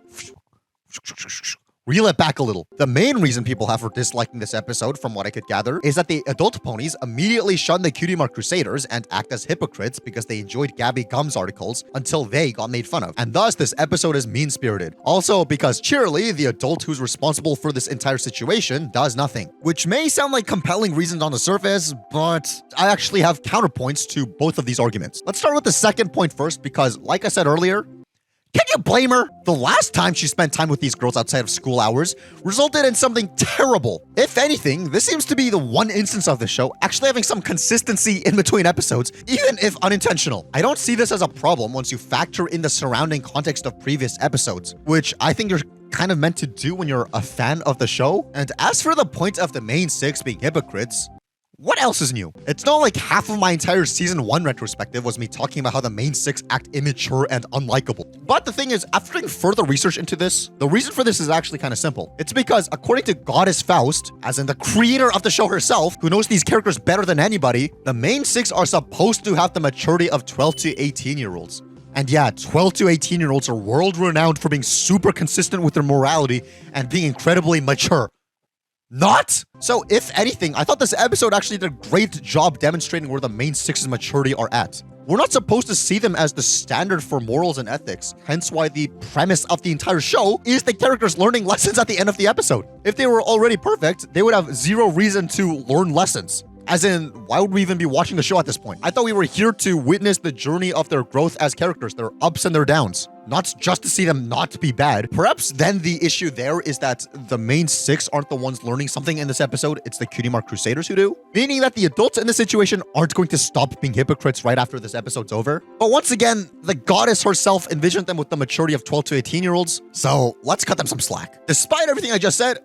reel it back a little. The main reason people have for disliking this episode, from what I could gather, is that the adult ponies immediately shun the Cutie Mark Crusaders and act as hypocrites because they enjoyed Gabby Gums articles until they got made fun of. And thus, this episode is mean-spirited. Also, because Cheerly, the adult who's responsible for this entire situation, does nothing. Which may sound like compelling reasons on the surface, but I actually have counterpoints to both of these arguments. Let's start with the second point first, because like I said earlier, can you blame her? The last time she spent time with these girls outside of school hours resulted in something terrible. If anything, this seems to be the one instance of the show actually having some consistency in between episodes, even if unintentional. I don't see this as a problem once you factor in the surrounding context of previous episodes, which I think you're kind of meant to do when you're a fan of the show. And as for the point of the main 6 being hypocrites, what else is new? It's not like half of my entire season 1 retrospective was me talking about how the main 6 act immature and unlikable. But the thing is, after doing further research into this, the reason for this is actually kind of simple. It's because according to Goddess Faust, as in the creator of the show herself, who knows these characters better than anybody, the main 6 are supposed to have the maturity of 12 to 18-year-olds. And yeah, 12 to 18-year-olds are world-renowned for being super consistent with their morality and being incredibly mature. Not? So if anything, I thought this episode actually did a great job demonstrating where the main 6's maturity are at. We're not supposed to see them as the standard for morals and ethics, hence why the premise of the entire show is the characters learning lessons at the end of the episode. If they were already perfect, they would have zero reason to learn lessons. As in, why would we even be watching the show at this point? I thought we were here to witness the journey of their growth as characters, their ups and their downs, not just to see them not be bad. Perhaps then the issue there is that the main 6 aren't the ones learning something in this episode, it's the Cutie Mark Crusaders who do. Meaning that the adults in the situation aren't going to stop being hypocrites right after this episode's over. But once again, the goddess herself envisioned them with the maturity of 12 to 18-year-olds, so let's cut them some slack. Despite everything I just said,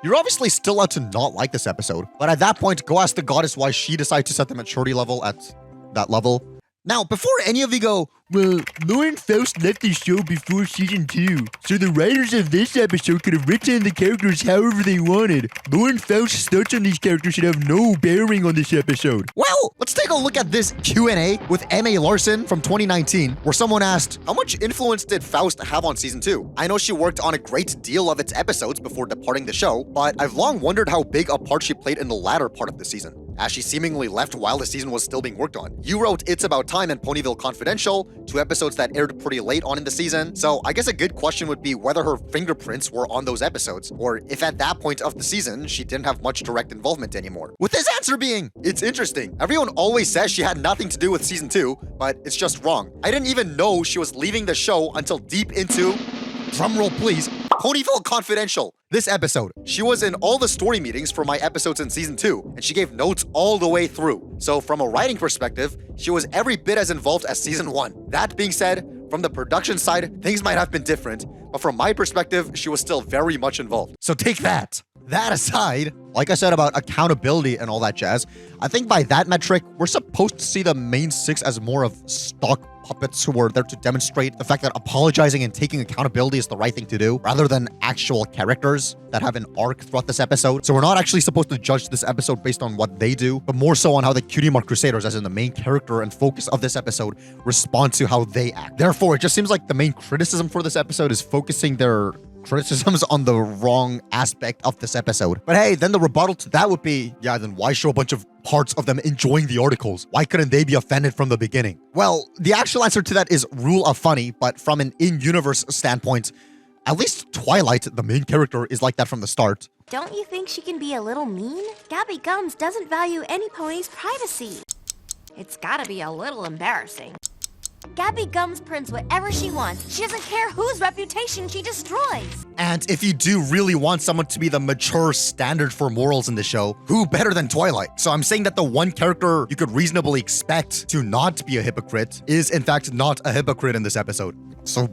You're obviously still allowed to not like this episode, but at that point, go ask the goddess why she decided to set the maturity level at that level. Now, before any of you go, well, Lauren Faust left the show before season 2, so the writers of this episode could have written the characters however they wanted. Lauren Faust's thoughts on these characters should have no bearing on this episode. Well, let's take a look at this Q&A with M.A. Larson from 2019, where someone asked, how much influence did Faust have on season 2? I know she worked on a great deal of its episodes before departing the show, but I've long wondered how big a part she played in the latter part of the season, as she seemingly left while the season was still being worked on. You wrote It's About Time and Ponyville Confidential, 2 episodes that aired pretty late on in the season, so I guess a good question would be whether her fingerprints were on those episodes, or if at that point of the season, she didn't have much direct involvement anymore. With his answer being, it's interesting. Everyone always says she had nothing to do with season 2, but it's just wrong. I didn't even know she was leaving the show until deep into, drumroll please, Ponyville Confidential. This episode, she was in all the story meetings for my episodes in season 2, and she gave notes all the way through. So from a writing perspective, she was every bit as involved as season 1. That being said, from the production side, things might have been different, but from my perspective, she was still very much involved. So take that. That aside, like I said about accountability and all that jazz, I think by that metric, we're supposed to see the main 6 as more of stock puppets who were there to demonstrate the fact that apologizing and taking accountability is the right thing to do, rather than actual characters that have an arc throughout this episode. So we're not actually supposed to judge this episode based on what they do, but more so on how the Cutie Mark Crusaders, as in the main character and focus of this episode, respond to how they act. Therefore, it just seems like the main criticism for this episode is focusing their criticisms on the wrong aspect of this episode. But hey, then the rebuttal to that would be, yeah, then why show a bunch of parts of them enjoying the articles? Why couldn't they be offended from the beginning? Well, the actual answer to that is rule of funny, but from an in-universe standpoint, at least Twilight, the main character, is like that from the start. Don't you think she can be a little mean? Gabby Gums doesn't value any pony's privacy. It's gotta be a little embarrassing. Gabby Gums prints whatever she wants. She doesn't care whose reputation she destroys. And if you do really want someone to be the mature standard for morals in the show, who better than Twilight? So I'm saying that the one character you could reasonably expect to not be a hypocrite is in fact not a hypocrite in this episode. So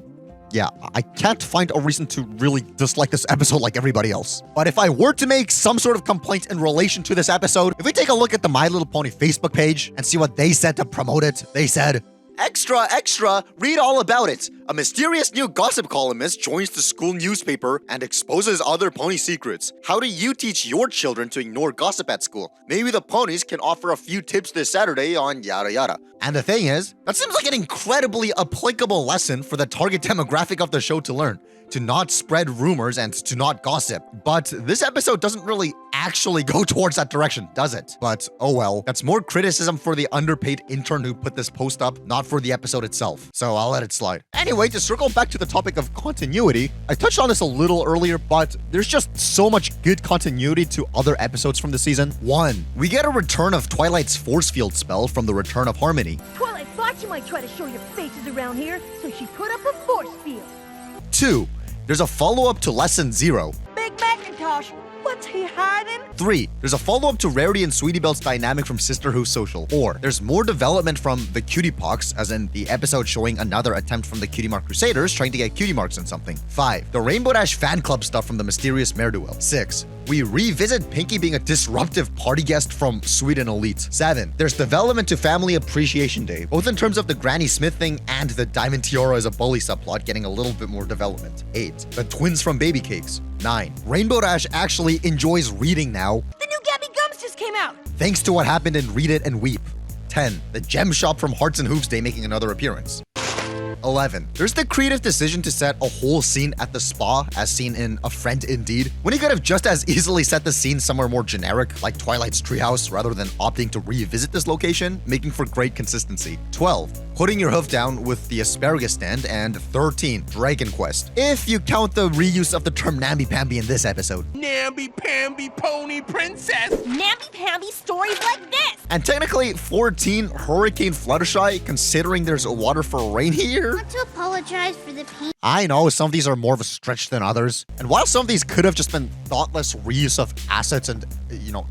yeah, I can't find a reason to really dislike this episode like everybody else. But if I were to make some sort of complaint in relation to this episode, if we take a look at the My Little Pony Facebook page and see what they said to promote it, they said, "Extra, extra, read all about it. A mysterious new gossip columnist joins the school newspaper and exposes other pony secrets. How do you teach your children to ignore gossip at school? Maybe the ponies can offer a few tips this Saturday on yada yada." And the thing is, that seems like an incredibly applicable lesson for the target demographic of the show to learn. To not spread rumors and to not gossip. But this episode doesn't really actually go towards that direction, does it? But oh well, that's more criticism for the underpaid intern who put this post up, not for the episode itself. So I'll let it slide. Anyway, to circle back to the topic of continuity, I touched on this a little earlier, but there's just so much good continuity to other episodes from the season. 1. We get a return of Twilight's force field spell from the Return of Harmony. Twilight thought you might try to show your faces around here, so she put up a force field. 2. There's a follow-up to Lesson 0. Big Macintosh, what's he hiding? 3. There's a follow-up to Rarity and Sweetie Belle's dynamic from Sisterhooves Social. 4. There's more development from the Cutie Pox, as in the episode showing another attempt from the Cutie Mark Crusaders trying to get cutie marks in something. 5. The Rainbow Dash fan club stuff from the mysterious Mare duel. 6. We revisit Pinky being a disruptive party guest from Sweden Elite. 7. There's development to Family Appreciation Day, both in terms of the Granny Smith thing and the Diamond Tiara as a bully subplot getting a little bit more development. 8. The twins from Baby Cakes. 9. Rainbow Dash actually enjoys reading now, The new Gabby Gums just came out. thanks to what happened in Read It and Weep. 10. The gem shop from Hearts and Hooves Day making another appearance. 11. There's the creative decision to set a whole scene at the spa, as seen in A Friend Indeed, when he could have just as easily set the scene somewhere more generic, like Twilight's treehouse, rather than opting to revisit this location, making for great consistency. 12. Putting your hoof down with the asparagus stand, and 13. Dragon Quest, if you count the reuse of the term namby-pamby in this episode. Namby-pamby pony princess! Namby-pamby stories like this! And technically 14. Hurricane Fluttershy, considering there's a water for rain here. I want to apologize for the pain. I know some of these are more of a stretch than others, and while some of these could have just been thoughtless reuse of assets and,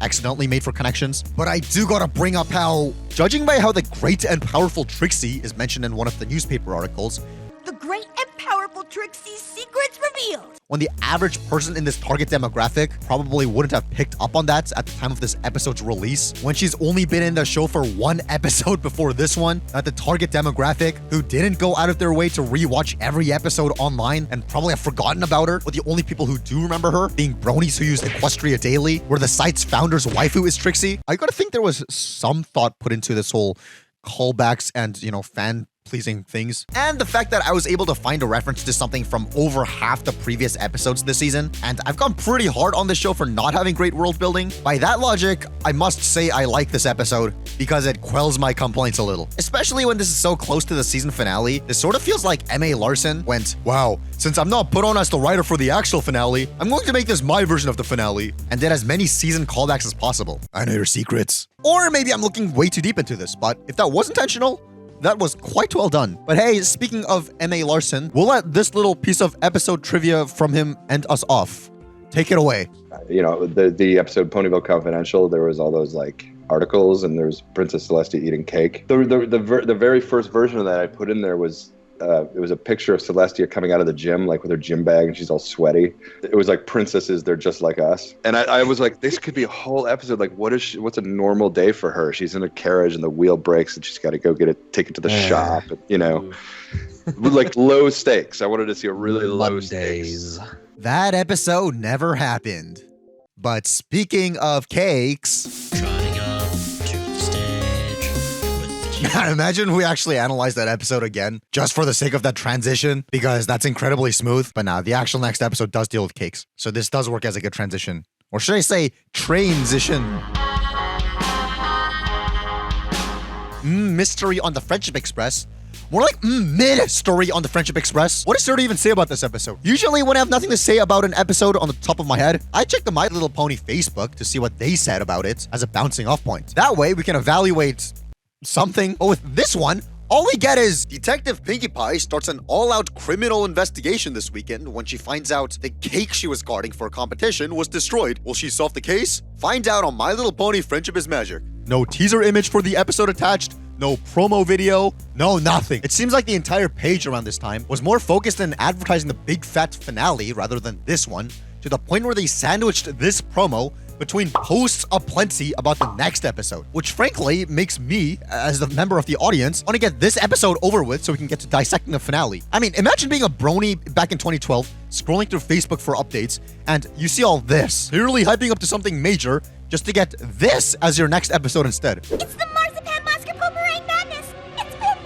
accidentally made for connections, but I do gotta bring up how, judging by how the great and powerful Trixie is mentioned in one of the newspaper articles, The great and powerful Trixie's secrets revealed. field. When the average person in this target demographic probably wouldn't have picked up on that at the time of this episode's release, when she's only been in the show for one episode before this one, that the target demographic who didn't go out of their way to rewatch every episode online and probably have forgotten about her, but the only people who do remember her being bronies who use Equestria daily, where the site's founder's waifu is Trixie. I gotta think there was some thought put into this whole callbacks and, fan pleasing things. And the fact that I was able to find a reference to something from over half the previous episodes this season, and I've gone pretty hard on this show for not having great world building. By that logic, I must say I like this episode because it quells my complaints a little. Especially when this is so close to the season finale, this sort of feels like M.A. Larson went, wow, since I'm not put on as the writer for the actual finale, I'm going to make this my version of the finale, and did as many season callbacks as possible. I know your secrets. Or maybe I'm looking way too deep into this, but if that was intentional, that was quite well done. But hey, speaking of M.A. Larson, we'll let this little piece of episode trivia from him end us off. Take it away. The episode Ponyville Confidential, there was all those articles, and there's Princess Celestia eating cake. The very first version of that I put in there was it was a picture of Celestia coming out of the gym, with her gym bag, and she's all sweaty. It was like princesses, they're just like us. And I was like, this could be a whole episode. What's a normal day for her? She's in a carriage and the wheel breaks and she's got to go take it to the shop. And, low stakes. I wanted to see a really low stakes. That episode never happened. But speaking of cakes, imagine we actually analyzed that episode again, just for the sake of that transition, because that's incredibly smooth. But now the actual next episode does deal with cakes. So this does work as a good transition. Or should I say, transition. Mystery on the Friendship Express. More like mid-story on the Friendship Express. What is there to even say about this episode? Usually when I have nothing to say about an episode on the top of my head, I check the My Little Pony Facebook to see what they said about it as a bouncing off point. That way we can evaluate something. But with this one, all we get is Detective Pinkie Pie starts an all-out criminal investigation this weekend when she finds out the cake she was guarding for a competition was destroyed. Will she solve the case? Find out on My Little Pony Friendship is Magic. No teaser image for the episode attached, no promo video, no nothing. It seems like the entire page around this time was more focused on advertising the big fat finale rather than this one, to the point where they sandwiched this promo between posts aplenty about the next episode, which frankly makes me, as the member of the audience, want to get this episode over with so we can get to dissecting the finale. I mean, imagine being a brony back in 2012, scrolling through Facebook for updates, and you see all this, clearly hyping up to something major, just to get this as your next episode instead. It's the Marzipan Mascarpone Meringue Madness! It's been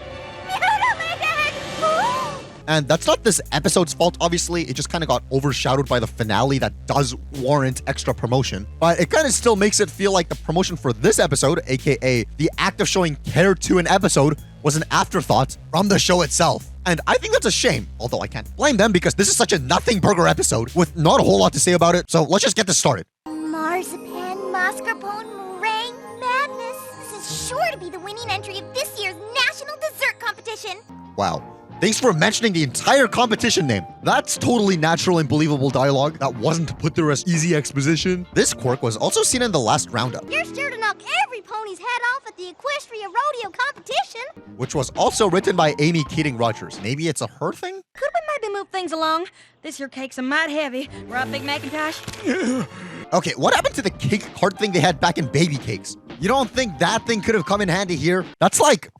mutilated! And that's not this episode's fault, obviously. It just kind of got overshadowed by the finale that does warrant extra promotion. But it kind of still makes it feel like the promotion for this episode, aka the act of showing care to an episode, was an afterthought from the show itself. And I think that's a shame, although I can't blame them because this is such a nothing burger episode with not a whole lot to say about it. So let's just get this started. Marzipan Mascarpone Meringue Madness. This is sure to be the winning entry of this year's National Dessert Competition. Wow. Thanks for mentioning the entire competition name. That's totally natural and believable dialogue that wasn't put there as easy exposition. This quirk was also seen in the Last Roundup, You're sure to knock every pony's head off at the Equestria Rodeo competition. which was also written by Amy Keating Rogers. Maybe it's a her thing? Could we maybe move things along? This here cake's a mite heavy. Right, Big Macintosh? Okay, what happened to the cake cart thing they had back in Baby Cakes? You don't think that thing could have come in handy here? That's like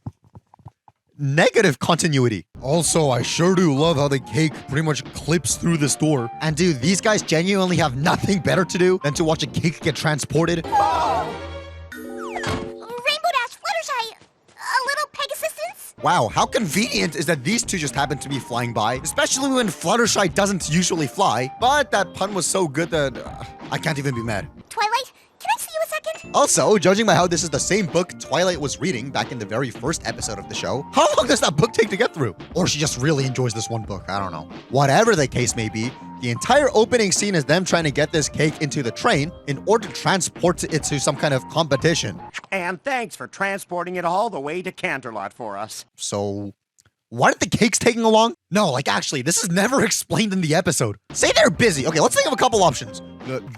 negative continuity. Also, I sure do love how the cake pretty much clips through this door. And dude, these guys genuinely have nothing better to do than to watch a cake get transported. Rainbow Dash, Fluttershy, a little Pegasusance? Wow, how convenient is that these two just happen to be flying by, especially when Fluttershy doesn't usually fly. But that pun was so good that I can't even be mad. Twilight, can I see you a second? Also, judging by how this is the same book Twilight was reading back in the very first episode of the show, how long does that book take to get through? Or she just really enjoys this one book, I don't know. Whatever the case may be, the entire opening scene is them trying to get this cake into the train in order to transport it to some kind of competition. And thanks for transporting it all the way to Canterlot for us. So, why aren't the cakes taking along? No, actually, this is never explained in the episode. Say they're busy. Okay, let's think of a couple options.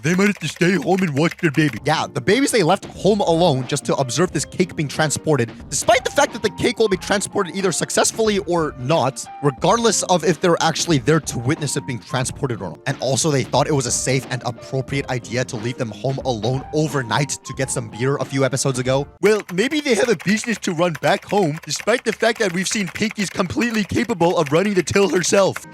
They might have to stay home and watch their baby. Yeah, the babies they left home alone just to observe this cake being transported, despite the fact that the cake will be transported either successfully or not, regardless of if they're actually there to witness it being transported or not. And also they thought it was a safe and appropriate idea to leave them home alone overnight to get some beer a few episodes ago. Well, maybe they have a business to run back home, despite the fact that we've seen Pinky's completely capable of running the till herself. Who's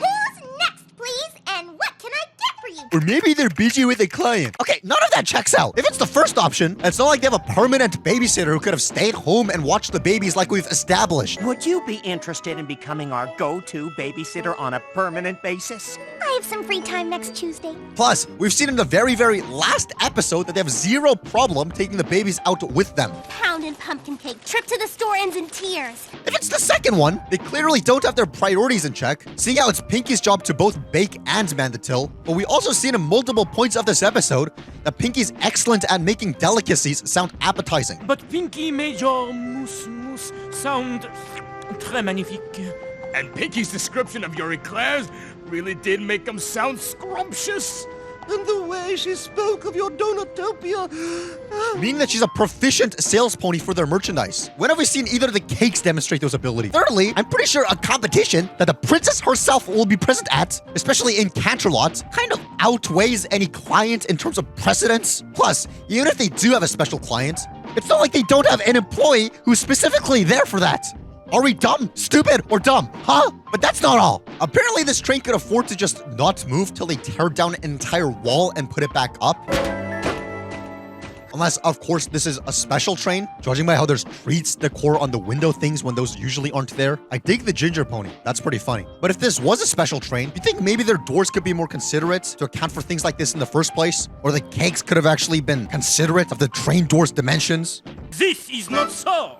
next, please? And what can I get for you? Or maybe they're busy with a client. Okay, none of that checks out. If it's the first option, it's not like they have a permanent babysitter who could have stayed home and watched the babies like we've established. Would you be interested in becoming our go-to babysitter on a permanent basis? I have some free time next Tuesday. Plus, we've seen in the very, very last episode that they have zero problem taking the babies out with them. Pound and pumpkin cake. Trip to the store ends in tears. If it's the second one, they clearly don't have their priorities in check, seeing how it's Pinky's job to both bake and man the till. But we also seen in multiple points of this episode that Pinky's excellent at making delicacies sound appetizing. But Pinky made your mousse sound très magnifique. And Pinky's description of your eclairs really did make them sound scrumptious. And the way she spoke of your Donutopia. Meaning that she's a proficient sales pony for their merchandise. When have we seen either of the cakes demonstrate those abilities? Thirdly, I'm pretty sure a competition that the princess herself will be present at, especially in Canterlot, kind of outweighs any client in terms of precedence. Plus, even if they do have a special client, it's not like they don't have an employee who's specifically there for that. Are we dumb, stupid, or dumb? Huh? But that's not all. Apparently this train could afford to just not move till they tear down an entire wall and put it back up. Unless, of course, this is a special train, judging by how there's treats decor on the window things when those usually aren't there. I dig the ginger pony. That's pretty funny. But if this was a special train, you think maybe their doors could be more considerate to account for things like this in the first place? Or the cakes could have actually been considerate of the train door's dimensions? This is not so.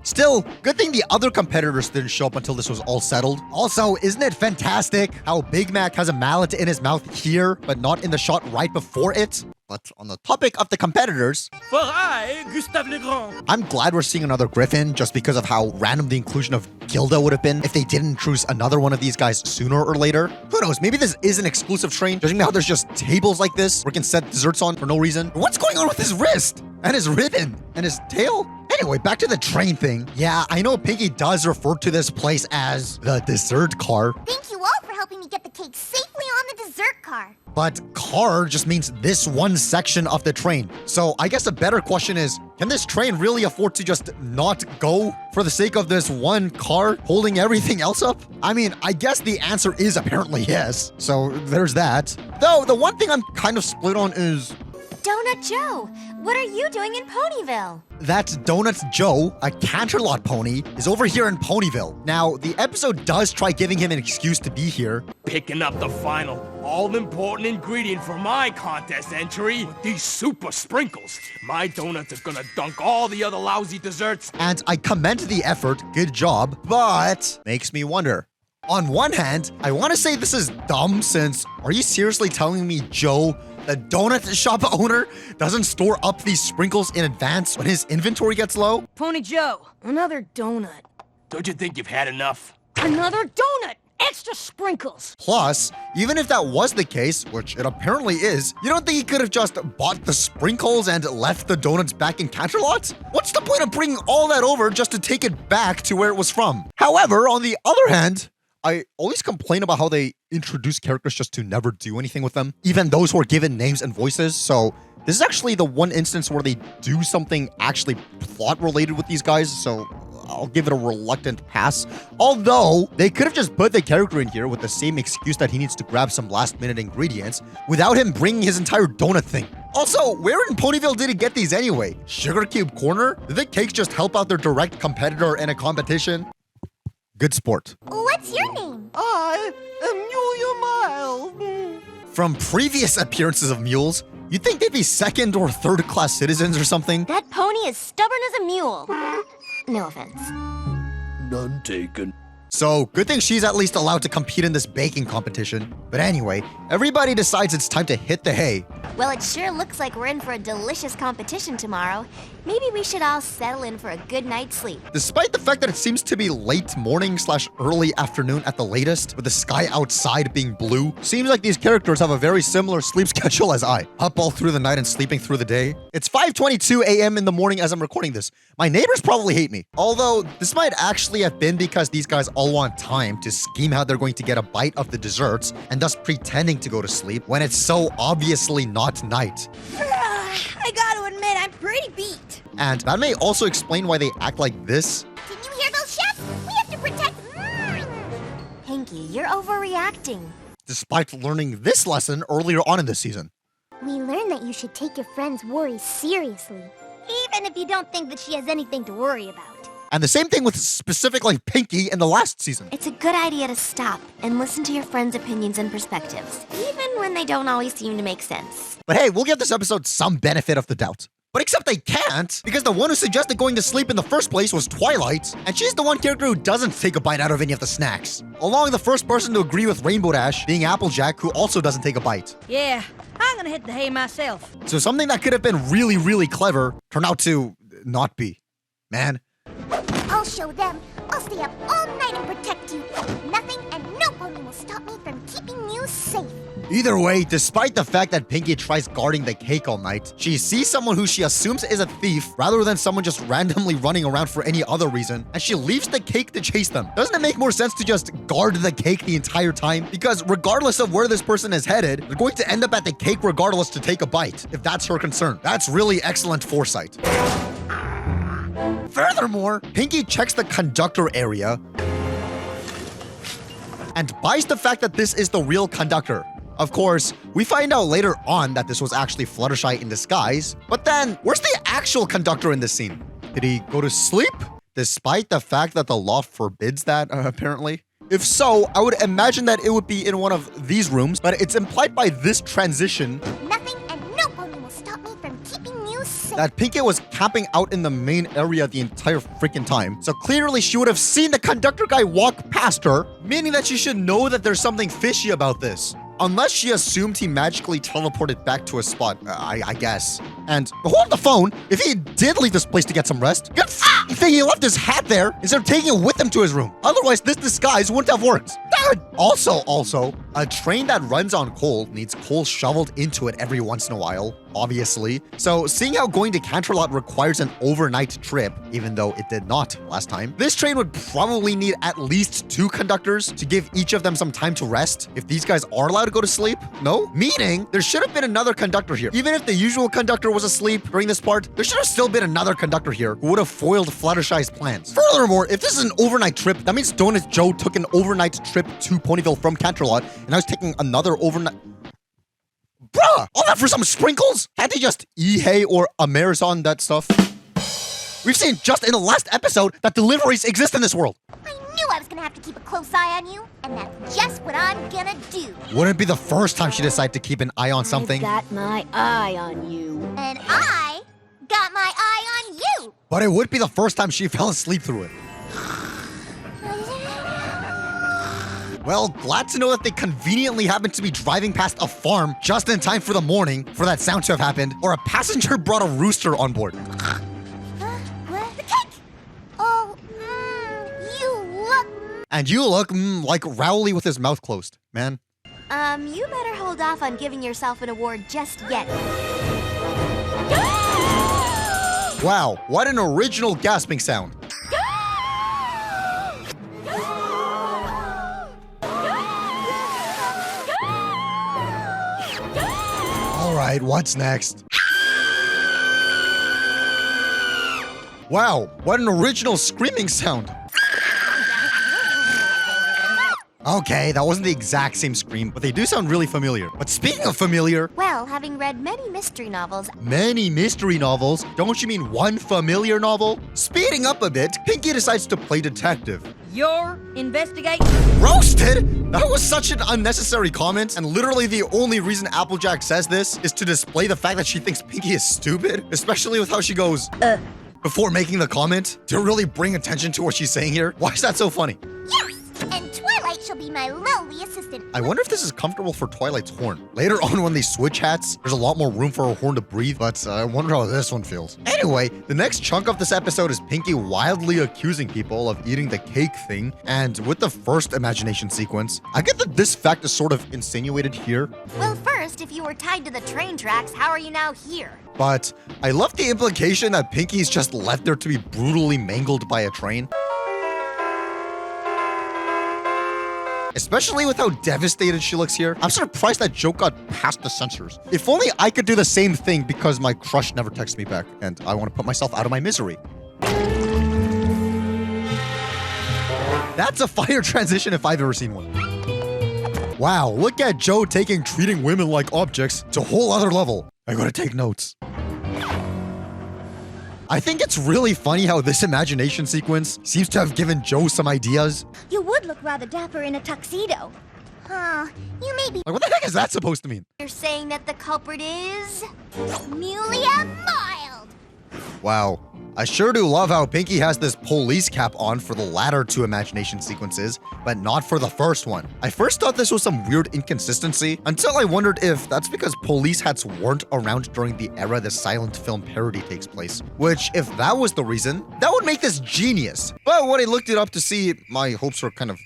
Still, good thing the other competitors didn't show up until this was all settled. Also, isn't it fantastic how Big Mac has a mallet in his mouth here, but not in the shot right before it? But on the topic of the competitors, For I, Gustave Legrand. I'm glad we're seeing another Griffin just because of how random the inclusion of Gilda would have been if they didn't introduce another one of these guys sooner or later. Who knows, maybe this is an exclusive train, judging by how there's just tables like this where we can set desserts on for no reason. What's going on with his wrist? And his ribbon? And his tail? Anyway, back to the train thing. Yeah, I know Pinky does refer to this place as the dessert car. Thank you all for helping me get the cake safely on the dessert car. But car just means this one section of the train. So I guess a better question is, can this train really afford to just not go for the sake of this one car holding everything else up? I mean, I guess the answer is apparently yes. So there's that. Though the one thing I'm kind of split on is, Donut Joe, what are you doing in Ponyville? that Donuts Joe, a Canterlot pony, is over here in Ponyville. Now, the episode does try giving him an excuse to be here. Picking up the final, all-important ingredient for my contest entry, these super sprinkles. My donuts are gonna dunk all the other lousy desserts. And I commend the effort, good job, but makes me wonder. On one hand, I want to say this is dumb since, are you seriously telling me Joe, the donut shop owner, doesn't store up these sprinkles in advance when his inventory gets low? Pony Joe, another donut. Don't you think you've had enough? Another donut! Extra sprinkles! Plus, even if that was the case, which it apparently is, you don't think he could have just bought the sprinkles and left the donuts back in Canterlot? What's the point of bringing all that over just to take it back to where it was from? However, on the other hand, I always complain about how they introduce characters just to never do anything with them, even those who are given names and voices, so this is actually the one instance where they do something actually plot-related with these guys, so I'll give it a reluctant pass. Although, they could have just put the character in here with the same excuse that he needs to grab some last-minute ingredients without him bringing his entire donut thing. Also, where in Ponyville did he get these anyway? Sugar Cube Corner? Did the cakes just help out their direct competitor in a competition? Good sport. What's your name? I am Mulia Miles. From previous appearances of mules, you'd think they'd be second or third class citizens or something. That pony is stubborn as a mule. No offense. None taken. So, good thing she's at least allowed to compete in this baking competition. But anyway, everybody decides it's time to hit the hay. Well, it sure looks like we're in for a delicious competition tomorrow. Maybe we should all settle in for a good night's sleep. Despite the fact that it seems to be late morning / early afternoon at the latest, with the sky outside being blue, seems like these characters have a very similar sleep schedule as I. Up all through the night and sleeping through the day. It's 5:22 a.m. in the morning as I'm recording this. My neighbors probably hate me. Although, this might actually have been because these guys all want time to scheme how they're going to get a bite of the desserts and thus pretending to go to sleep when it's so obviously not night. I gotta admit, I'm pretty beat. And that may also explain why they act like this. Can you hear those chefs? We have to protect... Pinky, you're overreacting. Despite learning this lesson earlier on in this season. We learned that you should take your friend's worries seriously, even if you don't think that she has anything to worry about. And the same thing with specifically Pinky in the last season. It's a good idea to stop and listen to your friends' opinions and perspectives, even when they don't always seem to make sense. But hey, we'll give this episode some benefit of the doubt. But except they can't, because the one who suggested going to sleep in the first place was Twilight, and she's the one character who doesn't take a bite out of any of the snacks. Along the first person to agree with Rainbow Dash being Applejack, who also doesn't take a bite. Yeah, I'm gonna hit the hay myself. So something that could have been really, really clever turned out to not be. Man. I'll show them. I'll stay up all night and protect you. Nothing and no pony will stop me from keeping you safe. Either way, despite the fact that Pinky tries guarding the cake all night, she sees someone who she assumes is a thief rather than someone just randomly running around for any other reason, and she leaves the cake to chase them. Doesn't it make more sense to just guard the cake the entire time? Because regardless of where this person is headed, they're going to end up at the cake regardless to take a bite, if that's her concern. That's really excellent foresight. Furthermore, Pinky checks the conductor area and buys the fact that this is the real conductor. Of course, we find out later on that this was actually Fluttershy in disguise, but then where's the actual conductor in this scene? Did he go to sleep? Despite the fact that the law forbids that, apparently. If so, I would imagine that it would be in one of these rooms, but it's implied by this transition Nothing and no pony will stop me from keeping you safe. that Pinky was camping out in the main area the entire freaking time. So clearly she would have seen the conductor guy walk past her, meaning that she should know that there's something fishy about this. Unless she assumed he magically teleported back to a spot, I guess. And hold the phone. If he did leave this place to get some rest, good thing he left his hat there instead of taking it with him to his room. Otherwise, this disguise wouldn't have worked. Also, a train that runs on coal needs coal shoveled into it every once in a while, obviously. So seeing how going to Canterlot requires an overnight trip, even though it did not last time, this train would probably need at least 2 conductors to give each of them some time to rest if these guys are allowed to go to sleep. No? Meaning, there should have been another conductor here. Even if the usual conductor was asleep during this part, there should have still been another conductor here who would have foiled Fluttershy's plans. Furthermore, if this is an overnight trip, that means Donut Joe took an overnight trip to Ponyville from Canterlot, and I was taking another overnight... Bruh! All that for some sprinkles? Can't they just hay or a marathon that stuff? We've seen just in the last episode that deliveries exist in this world. I knew I was gonna have to keep a close eye on you, and that's just what I'm gonna do. Wouldn't it be the first time she decided to keep an eye on something? I've got my eye on you. And I got my eye on you. But it would be the first time she fell asleep through it. Well, glad to know that they conveniently happened to be driving past a farm just in time for the morning for that sound to have happened, or a passenger brought a rooster on board. What? The cake! Oh, you look... And you look like Rowley with his mouth closed, man. You better hold off on giving yourself an award just yet. Wow, what an original gasping sound. Alright, what's next? Wow, what an original screaming sound. Okay, that wasn't the exact same scream, but they do sound really familiar. But speaking of familiar... Well, having read many mystery novels... Many mystery novels? Don't you mean one familiar novel? Speeding up a bit, Pinky decides to play detective. You're investigating? Roasted? That was such an unnecessary comment, and literally the only reason Applejack says this is to display the fact that she thinks Pinky is stupid, especially with how she goes, before making the comment, to really bring attention to what she's saying here. Why is that so funny? Yes! And Twilight shall be my lowly assistant. I wonder if this is comfortable for Twilight's horn. Later on when they switch hats, there's a lot more room for her horn to breathe, but I wonder how this one feels. Anyway, the next chunk of this episode is Pinky wildly accusing people of eating the cake thing, and with the first imagination sequence, I get that this fact is sort of insinuated here. Well, first, if you were tied to the train tracks, how are you now here? But I love the implication that Pinky's just left there to be brutally mangled by a train. Especially with how devastated she looks here. I'm surprised that joke got past the censors. If only I could do the same thing because my crush never texts me back and I want to put myself out of my misery. That's a fire transition if I've ever seen one. Wow, look at Joe treating women like objects to a whole other level. I gotta take notes. I think it's really funny how this imagination sequence seems to have given Joe some ideas. You would look rather dapper in a tuxedo. Huh, you may be— Like, what the heck is that supposed to mean? You're saying that the culprit is Mulia Mild. Wow. I sure do love how Pinky has this police cap on for the latter two imagination sequences, but not for the first one. I first thought this was some weird inconsistency until I wondered if that's because police hats weren't around during the era the silent film parody takes place. Which, if that was the reason, that would make this genius. But when I looked it up to see, my hopes were kind of,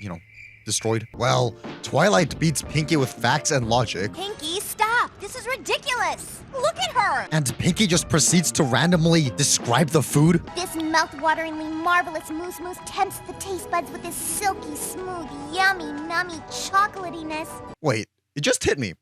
destroyed. Well, Twilight beats Pinky with facts and logic. Pinky, stop! This is ridiculous! Look at her! And Pinky just proceeds to randomly describe the food. This mouth-wateringly marvelous mousse tempts the taste buds with this silky, smooth, yummy, nummy chocolatiness. Wait, it just hit me.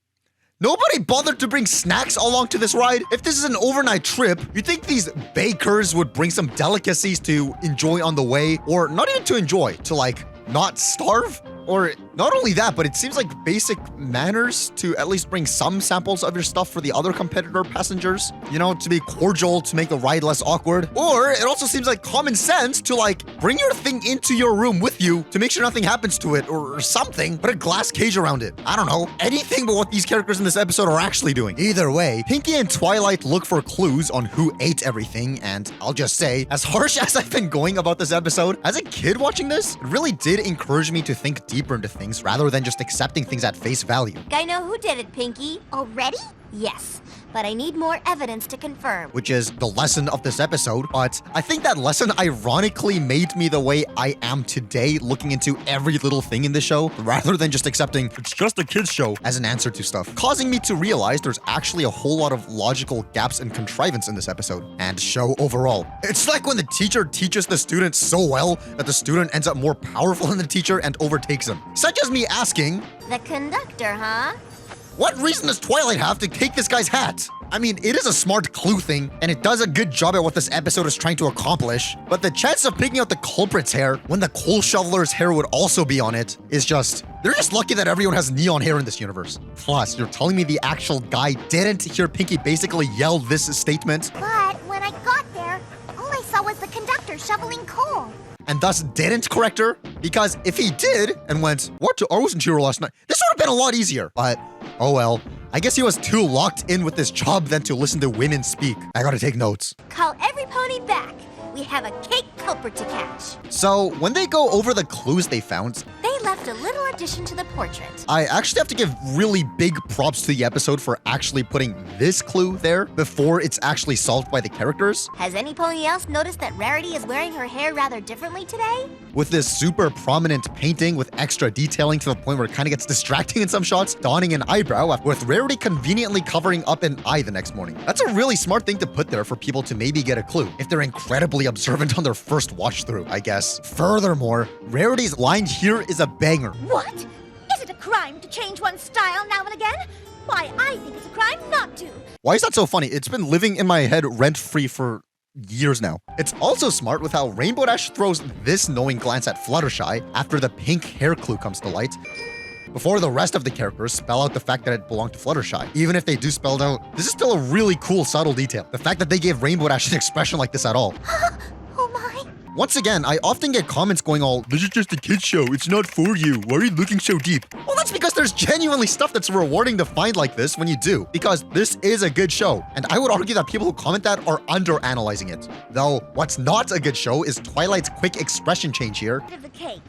Nobody bothered to bring snacks along to this ride? If this is an overnight trip, you'd think these bakers would bring some delicacies to enjoy on the way, or not even to enjoy, to not starve? Or not only that, but it seems like basic manners to at least bring some samples of your stuff for the other competitor passengers. To be cordial, to make the ride less awkward. Or it also seems like common sense to bring your thing into your room with you to make sure nothing happens to it or something. Put a glass cage around it. I don't know. Anything but what these characters in this episode are actually doing. Either way, Pinky and Twilight look for clues on who ate everything, and I'll just say, as harsh as I've been going about this episode, as a kid watching this, it really did encourage me to think deeper into things rather than just accepting things at face value. I know who did it, Pinky. Already? Yes, but I need more evidence to confirm. Which is the lesson of this episode, but I think that lesson ironically made me the way I am today, looking into every little thing in the show, rather than just accepting it's just a kid's show as an answer to stuff, causing me to realize there's actually a whole lot of logical gaps and contrivance in this episode, and show overall. It's like when the teacher teaches the student so well that the student ends up more powerful than the teacher and overtakes him. Such as me asking, the conductor, huh? What reason does Twilight have to take this guy's hat? I mean, it is a smart clue thing, and it does a good job at what this episode is trying to accomplish, but the chance of picking out the culprit's hair when the coal shoveler's hair would also be on it is just— they're just lucky that everyone has neon hair in this universe. Plus, you're telling me the actual guy didn't hear Pinky basically yell this statement? But when I got there, all I saw was the conductor shoveling coal. And thus didn't correct her? Because if he did and went, "What? I wasn't here last night," this would have been a lot easier. But, oh well. I guess he was too locked in with this job than to listen to women speak. I gotta take notes. Call every pony back. We have a cake culprit to catch. So, when they go over the clues they found, they left a little addition to the portrait. I actually have to give really big props to the episode for actually putting this clue there before it's actually solved by the characters. Has any pony else noticed that Rarity is wearing her hair rather differently today? With this super prominent painting with extra detailing to the point where it kind of gets distracting in some shots, donning an eyebrow, with Rarity conveniently covering up an eye the next morning. That's a really smart thing to put there for people to maybe get a clue, if they're incredibly observant on their first watch through, I guess. Furthermore, Rarity's line here is a banger. What? Is it a crime to change one's style now and again? Why, I think it's a crime not to. Why is that so funny? It's been living in my head rent-free for years now. It's also smart with how Rainbow Dash throws this knowing glance at Fluttershy after the pink hair clue comes to light, before the rest of the characters spell out the fact that it belonged to Fluttershy. Even if they do spell it out, this is still a really cool subtle detail. The fact that they gave Rainbow Dash an expression like this at all. Oh my. Once again, I often get comments going all, "This is just a kid's show, it's not for you. Why are you looking so deep?" Well, that's because there's genuinely stuff that's rewarding to find like this when you do, because this is a good show. And I would argue that people who comment that are under-analyzing it. Though, what's not a good show is Twilight's quick expression change here. Of the cake.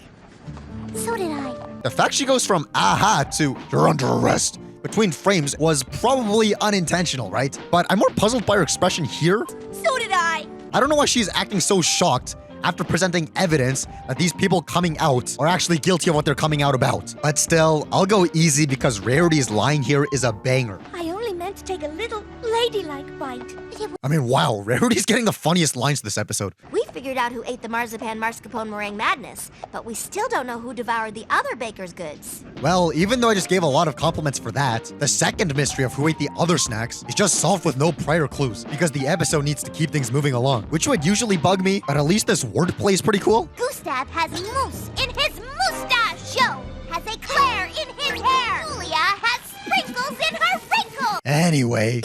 So did I. The fact she goes from aha to you're under arrest between frames was probably unintentional, right? But I'm more puzzled by her expression here. So did I. I don't know why she's acting so shocked after presenting evidence that these people coming out are actually guilty of what they're coming out about. But still, I'll go easy because Rarity's line here is a banger. I only meant to take a little ladylike bite. I mean, wow, Rarity's getting the funniest lines this episode. We figured out who ate the marzipan mascarpone meringue madness, but we still don't know who devoured the other baker's goods. Well, even though I just gave a lot of compliments for that, the second mystery of who ate the other snacks is just solved with no prior clues because the episode needs to keep things moving along, which would usually bug me, but at least this wordplay is pretty cool. Gustav has mousse in his moustache. Joe has eclair in his hair. Julia has sprinkles in her wrinkles. Anyway.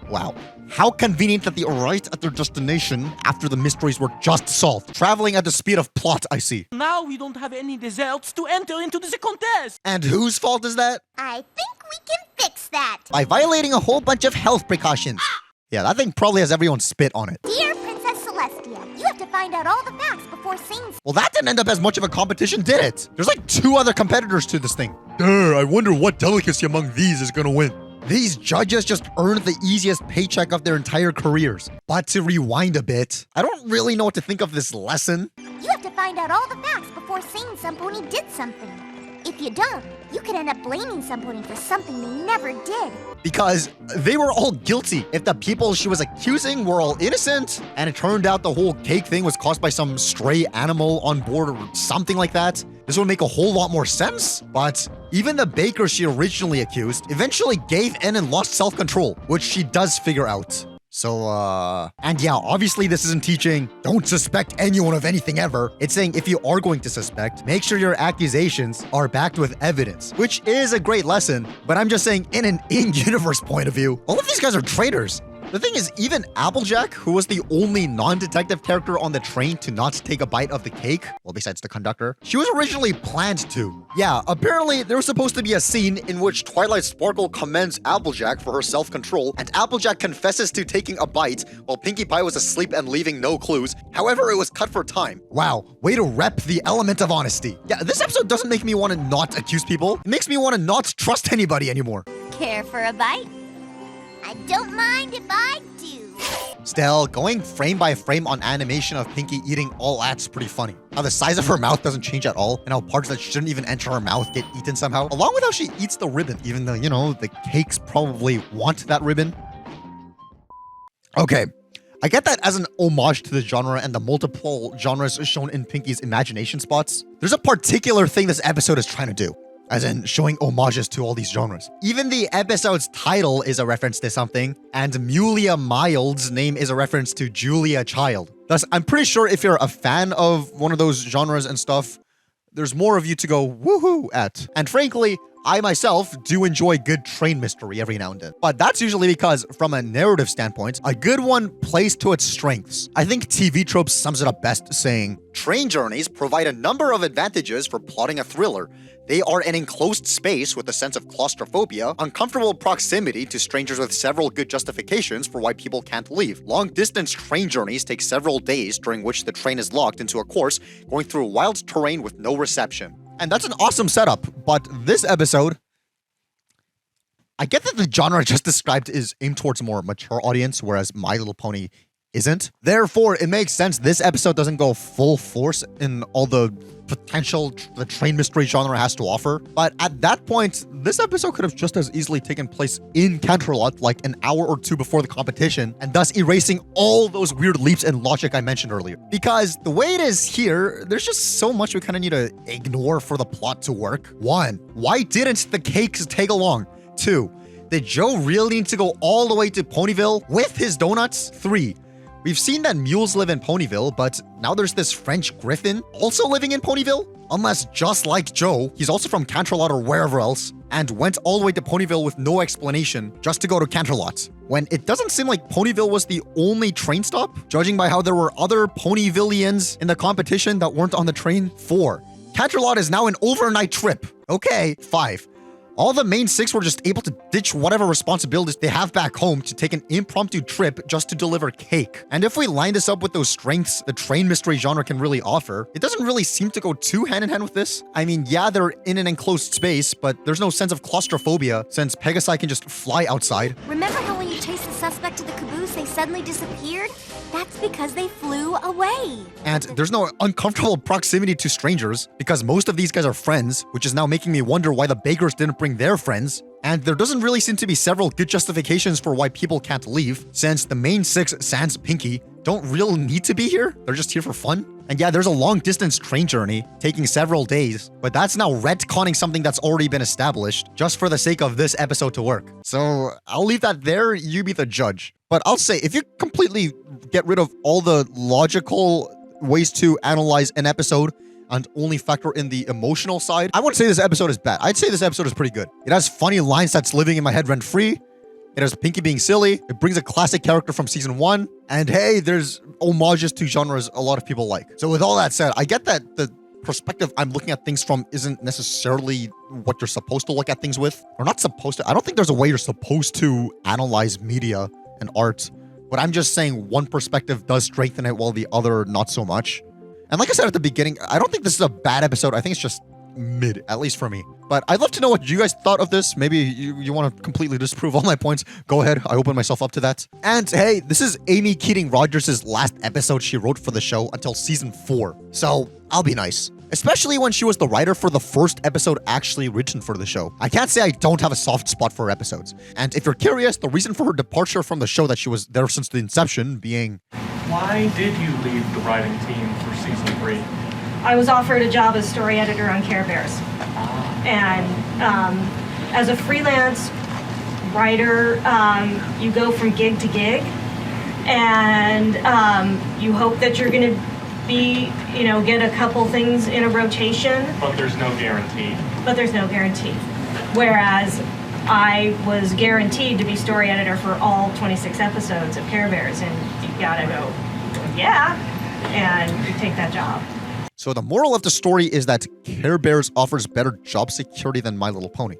Wow. How convenient that they arrived at their destination after the mysteries were just solved. Traveling at the speed of plot, I see. Now we don't have any desserts to enter into this contest. And whose fault is that? I think we can fix that. By violating a whole bunch of health precautions. Yeah, that thing probably has everyone spit on it. Dear Princess Celestia, you have to find out all the facts before seeing... Well, that didn't end up as much of a competition, did it? There's like 2 other competitors to this thing. I wonder what delicacy among these is gonna win. These judges just earned the easiest paycheck of their entire careers. But to rewind a bit, I don't really know what to think of this lesson. You have to find out all the facts before saying Samponi did something. If you don't, you could end up blaming Samponi for something they never did. Because they were all guilty. If the people she was accusing were all innocent, and it turned out the whole cake thing was caused by some stray animal on board or something like that, this would make a whole lot more sense. But even the baker she originally accused eventually gave in and lost self-control, which she does figure out. So, and yeah, obviously this isn't teaching don't suspect anyone of anything ever. It's saying if you are going to suspect, make sure your accusations are backed with evidence, which is a great lesson. But I'm just saying in an in-universe point of view, all of these guys are traitors. The thing is, even Applejack, who was the only non-detective character on the train to not take a bite of the cake, well, besides the conductor, she was originally planned to. Yeah, apparently there was supposed to be a scene in which Twilight Sparkle commends Applejack for her self-control, and Applejack confesses to taking a bite while Pinkie Pie was asleep and leaving no clues. However, it was cut for time. Wow, way to rep the element of honesty. Yeah, this episode doesn't make me want to not accuse people. It makes me want to not trust anybody anymore. Care for a bite? I don't mind if I do. Still, going frame by frame on animation of Pinkie eating all that's pretty funny. How the size of her mouth doesn't change at all, and how parts that shouldn't even enter her mouth get eaten somehow, along with how she eats the ribbon, even though, you know, the cakes probably want that ribbon. Okay, I get that as an homage to the genre and the multiple genres shown in Pinkie's imagination spots. There's a particular thing this episode is trying to do, as in showing homages to all these genres. Even the episode's title is a reference to something, and Mulia Mild's name is a reference to Julia Child. Thus, I'm pretty sure if you're a fan of one of those genres and stuff, there's more of you to go woohoo at. And frankly, I myself do enjoy good train mystery every now and then. But that's usually because, from a narrative standpoint, a good one plays to its strengths. I think TV Tropes sums it up best saying, train journeys provide a number of advantages for plotting a thriller. They are an enclosed space with a sense of claustrophobia, uncomfortable proximity to strangers with several good justifications for why people can't leave. Long-distance train journeys take several days during which the train is locked into a course, going through wild terrain with no reception. And that's an awesome setup, but this episode, I get that the genre I just described is aimed towards a more mature audience, whereas My Little Pony isn't. Therefore, it makes sense this episode doesn't go full force in all the potential the train mystery genre has to offer. But at that point, this episode could have just as easily taken place in Canterlot like an hour or two before the competition, and thus erasing all those weird leaps in logic I mentioned earlier. Because the way it is here, there's just so much we kind of need to ignore for the plot to work. 1. Why didn't the cakes take along? 2. Did Joe really need to go all the way to Ponyville with his donuts? 3. We've seen that mules live in Ponyville, but now there's this French griffin also living in Ponyville? Unless, just like Joe, he's also from Canterlot or wherever else, and went all the way to Ponyville with no explanation just to go to Canterlot. When it doesn't seem like Ponyville was the only train stop, judging by how there were other Ponyvillians in the competition that weren't on the train. 4. Canterlot is now an overnight trip. Okay. 5. All the main 6 were just able to ditch whatever responsibilities they have back home to take an impromptu trip just to deliver cake. And if we line this up with those strengths the train mystery genre can really offer, it doesn't really seem to go too hand in hand with this. I mean, yeah, they're in an enclosed space, but there's no sense of claustrophobia since Pegasi can just fly outside. Remember how when you chased the suspect to the caboose, they suddenly disappeared? That's because they flew away. And there's no uncomfortable proximity to strangers because most of these guys are friends, which is now making me wonder why the bakers didn't bring their friends. And there doesn't really seem to be several good justifications for why people can't leave, since the main 6, sans Pinky, don't really need to be here. They're just here for fun. And yeah, there's a long-distance train journey taking several days, but that's now retconning something that's already been established just for the sake of this episode to work. So I'll leave that there, you be the judge. But I'll say, if you completely get rid of all the logical ways to analyze an episode and only factor in the emotional side, I wouldn't say this episode is bad. I'd say this episode is pretty good. It has funny lines that's living in my head rent-free. It has Pinky being silly. It brings a classic character from season 1. And hey, there's homages to genres a lot of people like. So with all that said, I get that the perspective I'm looking at things from isn't necessarily what you're supposed to look at things with. Or not supposed to. I don't think there's a way you're supposed to analyze media and art. But I'm just saying one perspective does strengthen it while the other not so much. And like I said at the beginning, I don't think this is a bad episode. I think it's just mid, at least for me. But I'd love to know what you guys thought of this. Maybe you want to completely disprove all my points. Go ahead. I open myself up to that. And hey, this is Amy Keating Rogers' last episode she wrote for the show until season 4. So I'll be nice. Especially when she was the writer for the first episode actually written for the show. I can't say I don't have a soft spot for her episodes. And if you're curious, the reason for her departure from the show that she was there since the inception being... Why did you leave the writing team for season 3? I was offered a job as story editor on Care Bears. And as a freelance writer, you go from gig to gig, and you hope that you're going to be, get a couple things in a rotation. But there's no guarantee. But there's no guarantee. Whereas I was guaranteed to be story editor for all 26 episodes of Care Bears, and you gotta go, yeah, and you take that job. So the moral of the story is that Care Bears offers better job security than My Little Pony.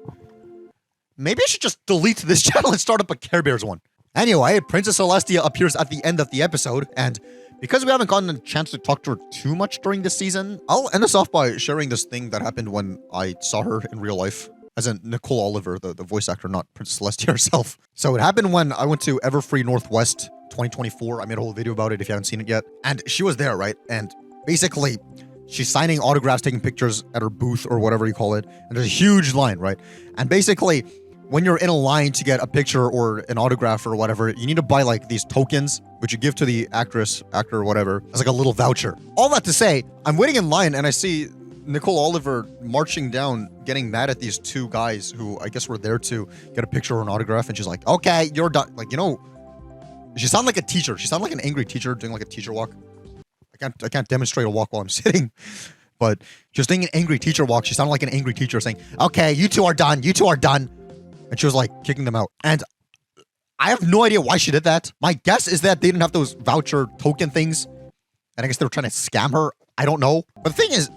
Maybe I should just delete this channel and start up a Care Bears one. Anyway, Princess Celestia appears at the end of the episode, and because we haven't gotten a chance to talk to her too much during this season, I'll end us off by sharing this thing that happened when I saw her in real life. As in Nicole Oliver, the voice actor, not Princess Celestia herself. So it happened when I went to Everfree Northwest 2024. I made a whole video about it if you haven't seen it yet. And she was there, right? And basically, she's signing autographs, taking pictures at her booth or whatever you call it. And there's a huge line, right? And basically, when you're in a line to get a picture or an autograph or whatever, you need to buy like these tokens, which you give to the actor or whatever, as like a little voucher. All that to say, I'm waiting in line and I see Nicole Oliver marching down, getting mad at these 2 guys who I guess were there to get a picture or an autograph. And she's like, okay, you're done. Like, she sounded like a teacher. She sounded like an angry teacher doing like a teacher walk. I can't demonstrate a walk while I'm sitting, but just doing an angry teacher walk. She sounded like an angry teacher saying, okay, you 2 are done. You 2 are done. And she was like kicking them out. And I have no idea why she did that. My guess is that they didn't have those voucher token things. And I guess they were trying to scam her. I don't know. But the thing is,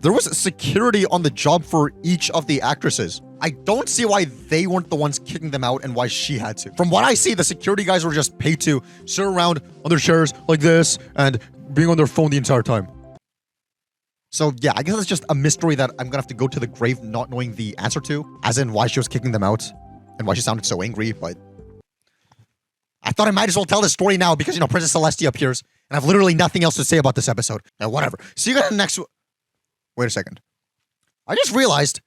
there was security on the job for each of the actresses. I don't see why they weren't the ones kicking them out and why she had to. From what I see, the security guys were just paid to sit around on their chairs like this and being on their phone the entire time. So yeah, I guess it's just a mystery that I'm gonna have to go to the grave not knowing the answer to, as in why she was kicking them out and why she sounded so angry, but I thought I might as well tell this story now because, Princess Celestia appears and I have literally nothing else to say about this episode. And whatever. See you guys in the next... Wait a second. I just realized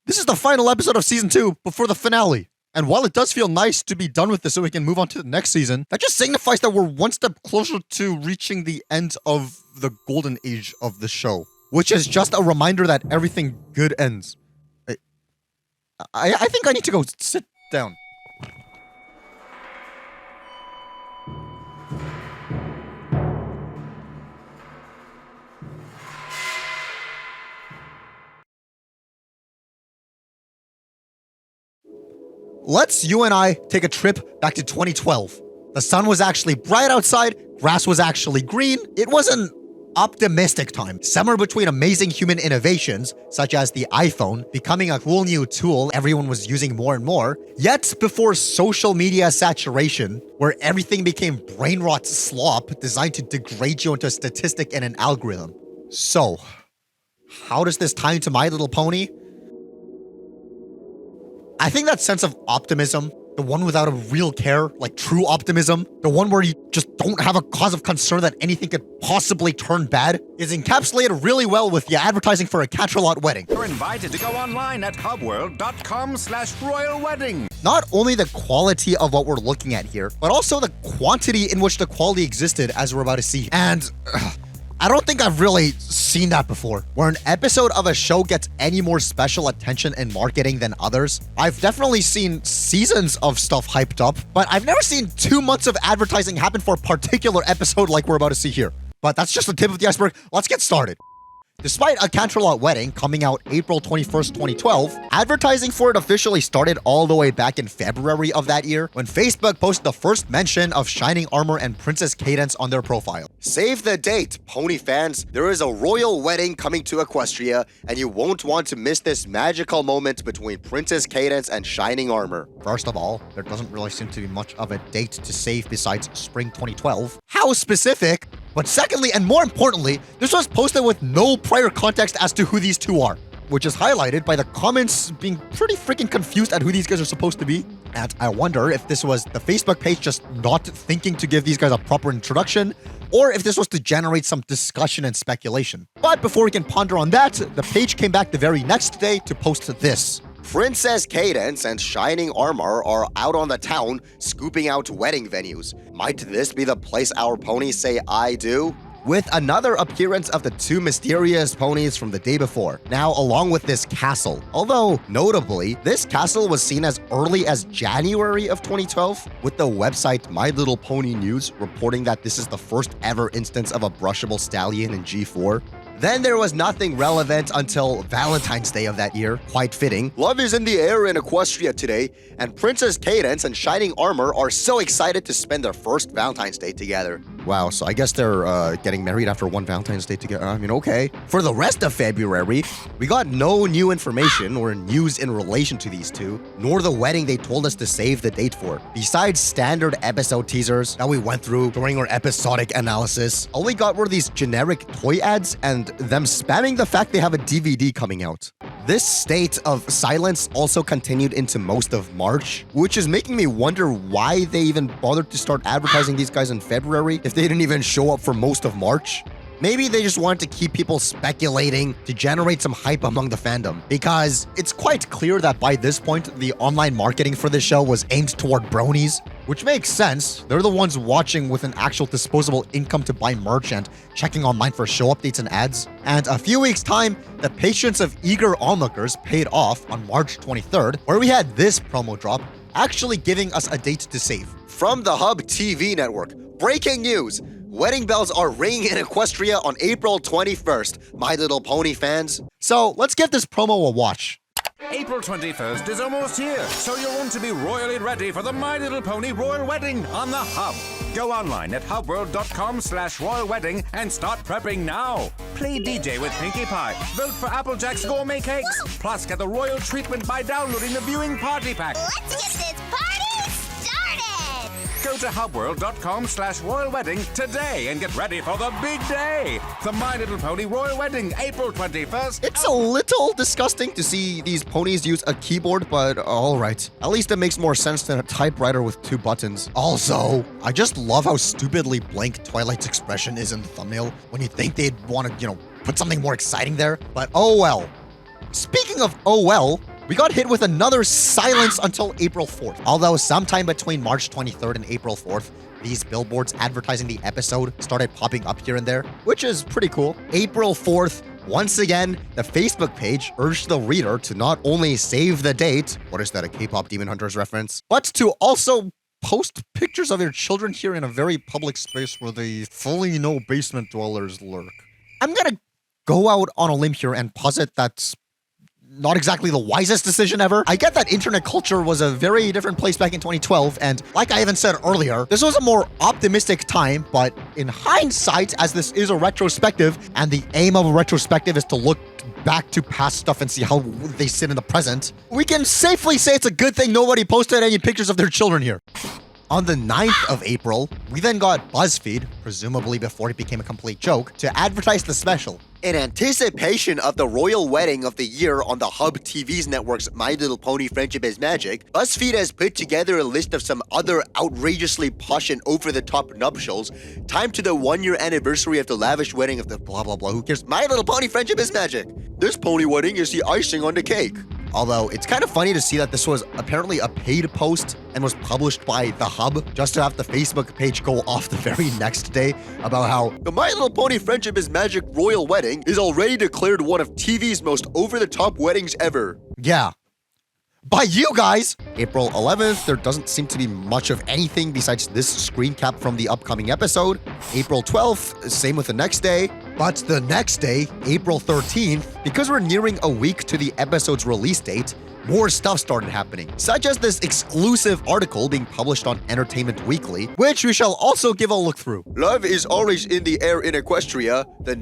this is the final episode of season 2 before the finale. And while it does feel nice to be done with this so we can move on to the next season, that just signifies that we're one step closer to reaching the end of the golden age of the show. Which is just a reminder that everything good ends. I think I need to go sit down. Let's you and I take a trip back to 2012. The sun was actually bright outside, grass was actually green. It wasn't optimistic time, somewhere between amazing human innovations, such as the iPhone, becoming a cool new tool everyone was using more and more, yet before social media saturation, where everything became brain rot slop designed to degrade you into a statistic in an algorithm. So, how does this tie into My Little Pony? I think that sense of optimism, the one without a real care, like true optimism, the one where you just don't have a cause of concern that anything could possibly turn bad, is encapsulated really well with the advertising for a Canterlot wedding. You're invited to go online at hubworld.com/royal-wedding. Not only the quality of what we're looking at here, but also the quantity in which the quality existed, as we're about to see. And I don't think I've really seen that before, where an episode of a show gets any more special attention and marketing than others. I've definitely seen seasons of stuff hyped up, but I've never seen 2 months of advertising happen for a particular episode like we're about to see here. But that's just the tip of the iceberg. Let's get started. Despite a Canterlot wedding coming out April 21st, 2012, advertising for it officially started all the way back in February of that year, when Facebook posted the first mention of Shining Armor and Princess Cadence on their profile. Save the date, pony fans. There is a royal wedding coming to Equestria, and you won't want to miss this magical moment between Princess Cadence and Shining Armor. First of all, there doesn't really seem to be much of a date to save besides spring 2012. How specific? But secondly, and more importantly, this was posted with no prior context as to who these two are, which is highlighted by the comments being pretty freaking confused at who these guys are supposed to be. And I wonder if this was the Facebook page just not thinking to give these guys a proper introduction, or if this was to generate some discussion and speculation. But before we can ponder on that, the page came back the very next day to post this. Princess Cadence and Shining Armor are out on the town, scooping out wedding venues. Might this be the place our ponies say I do? With another appearance of the two mysterious ponies from the day before, now along with this castle. Although, notably, this castle was seen as early as January of 2012, with the website My Little Pony News reporting that this is the first ever instance of a brushable stallion in G4. Then there was nothing relevant until Valentine's Day of that year, quite fitting. Love is in the air in Equestria today, and Princess Cadence and Shining Armor are so excited to spend their first Valentine's Day together. Wow, so I guess they're getting married after one Valentine's Day together. I mean, okay. For the rest of February, we got no new information or news in relation to these two, nor the wedding they told us to save the date for. Besides standard episode teasers that we went through during our episodic analysis, all we got were these generic toy ads and them spamming the fact they have a DVD coming out. This state of silence also continued into most of March, which is making me wonder why they even bothered to start advertising these guys in February if they didn't even show up for most of March. Maybe they just wanted to keep people speculating to generate some hype among the fandom, because it's quite clear that by this point, the online marketing for this show was aimed toward bronies, which makes sense. They're the ones watching with an actual disposable income to buy merch and checking online for show updates and ads. And a few weeks' time, the patience of eager onlookers paid off on March 23rd, where we had this promo drop, actually giving us a date to save. From the Hub TV network, breaking news! Wedding bells are ringing in Equestria on April 21st, My Little Pony fans. So let's give this promo a watch. April 21st is almost here, so you'll want to be royally ready for the My Little Pony Royal Wedding on the Hub. Go online at hubworld.com/royal-wedding and start prepping now. Play DJ with Pinkie Pie, vote for Applejack's gourmet cakes, plus get the royal treatment by downloading the viewing party pack. Let's get this party started! Go to hubworld.com/royal-wedding today and get ready for the big day. The My Little Pony Royal Wedding, April 21st. It's a little disgusting to see these ponies use a keyboard, but alright. At least it makes more sense than a typewriter with 2 buttons. Also, I just love how stupidly blank Twilight's expression is in the thumbnail when you think they'd want to, put something more exciting there. But oh well. Speaking of oh well, we got hit with another silence until April 4th. Although sometime between March 23rd and April 4th, these billboards advertising the episode started popping up here and there, which is pretty cool. April 4th, once again, the Facebook page urged the reader to not only save the date, what is that, a K-pop Demon Hunters reference, but to also post pictures of your children here in a very public space where the fully no basement dwellers lurk. I'm gonna go out on a limb here and posit that not exactly the wisest decision ever. I get that internet culture was a very different place back in 2012, and like I even said earlier, this was a more optimistic time, but in hindsight, as this is a retrospective, and the aim of a retrospective is to look back to past stuff and see how they sit in the present, we can safely say it's a good thing nobody posted any pictures of their children here. On the 9th of April, we then got BuzzFeed, presumably before it became a complete joke, to advertise the special. In anticipation of the royal wedding of the year on the Hub TV's network's My Little Pony Friendship is Magic, BuzzFeed has put together a list of some other outrageously posh and over-the-top nuptials timed to the 1-year anniversary of the lavish wedding of the blah blah blah, who cares, My Little Pony Friendship is Magic. This pony wedding is the icing on the cake. Although, it's kind of funny to see that this was apparently a paid post and was published by The Hub, just to have the Facebook page go off the very next day about how the My Little Pony Friendship is Magic royal wedding is already declared one of TV's most over-the-top weddings ever. Yeah. By you guys! April 11th, there doesn't seem to be much of anything besides this screen cap from the upcoming episode. April 12th, same with the next day. But the next day, April 13th, because we're nearing a week to the episode's release date, more stuff started happening, such as this exclusive article being published on Entertainment Weekly, which we shall also give a look through. Love is always in the air in Equestria, the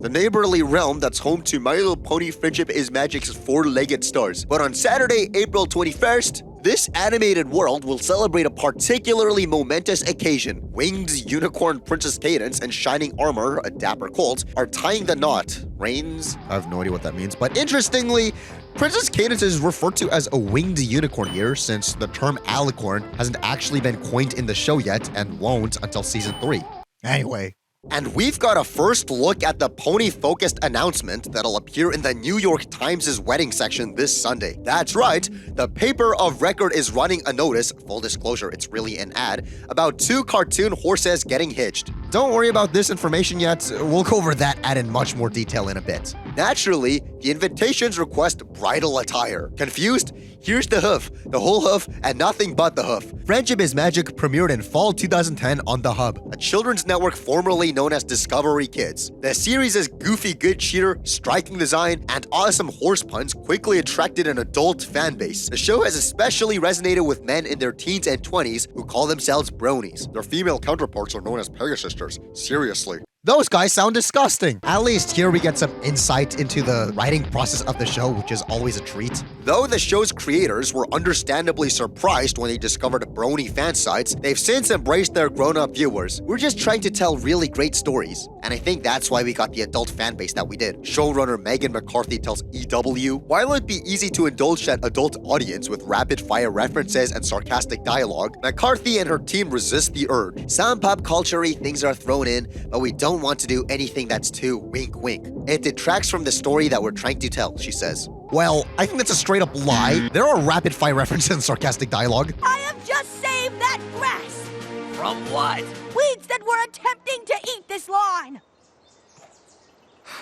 neighborly realm that's home to My Little Pony Friendship is Magic's four-legged stars. But on Saturday, April 21st, this animated world will celebrate a particularly momentous occasion. Winged unicorn Princess Cadence and Shining Armor, a dapper colt, are tying the knot. Reigns? I have no idea what that means, but interestingly, Princess Cadence is referred to as a winged unicorn here, since the term alicorn hasn't actually been coined in the show yet and won't until season 3. Anyway. And we've got a first look at the pony-focused announcement that'll appear in the New York Times' wedding section this Sunday. That's right, the paper of record is running a notice, full disclosure, it's really an ad, about 2 cartoon horses getting hitched. Don't worry about this information yet, we'll go over that ad in much more detail in a bit. Naturally, the invitations request bridal attire. Confused? Here's the hoof, the whole hoof, and nothing but the hoof. Friendship is Magic premiered in fall 2010 on The Hub, a children's network formerly known as Discovery Kids. The series' goofy good cheater, striking design, and awesome horse puns quickly attracted an adult fan base. The show has especially resonated with men in their teens and 20s who call themselves bronies. Their female counterparts are known as Pegasisters. Seriously. Those guys sound disgusting. At least here we get some insight into the writing process of the show, which is always a treat. Though the show's creators were understandably surprised when they discovered brony fan sites, they've since embraced their grown-up viewers. We're just trying to tell really great stories. And I think that's why we got the adult fan base that we did. Showrunner Megan McCarthy tells EW, while it'd be easy to indulge that adult audience with rapid-fire references and sarcastic dialogue, McCarthy and her team resist the urge. Some pop culture-y things are thrown in, but we don't want to do anything that's too wink-wink. It detracts from the story that we're trying to tell, she says. Well, I think that's a straight-up lie. There are rapid-fire references and sarcastic dialogue. I have just saved that grass! From what? Weeds that were attempting to eat this lawn!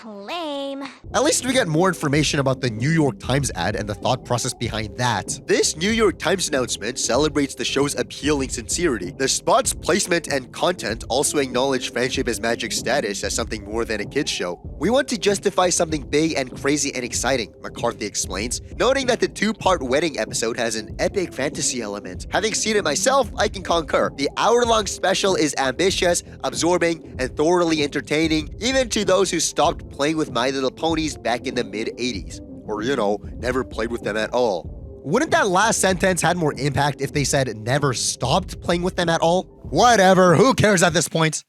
Lame. At least we get more information about the New York Times ad and the thought process behind that. This New York Times announcement celebrates the show's appealing sincerity. The spot's placement and content also acknowledge Friendship is Magic's status as something more than a kids show. We want to justify something big and crazy and exciting, McCarthy explains, noting that the 2-part wedding episode has an epic fantasy element. Having seen it myself, I can concur. The hour-long special is ambitious, absorbing, and thoroughly entertaining, even to those who stopped playing with My Little Ponies back in the mid-80s. Or, never played with them at all. Wouldn't that last sentence had more impact if they said never stopped playing with them at all? Whatever, who cares at this point?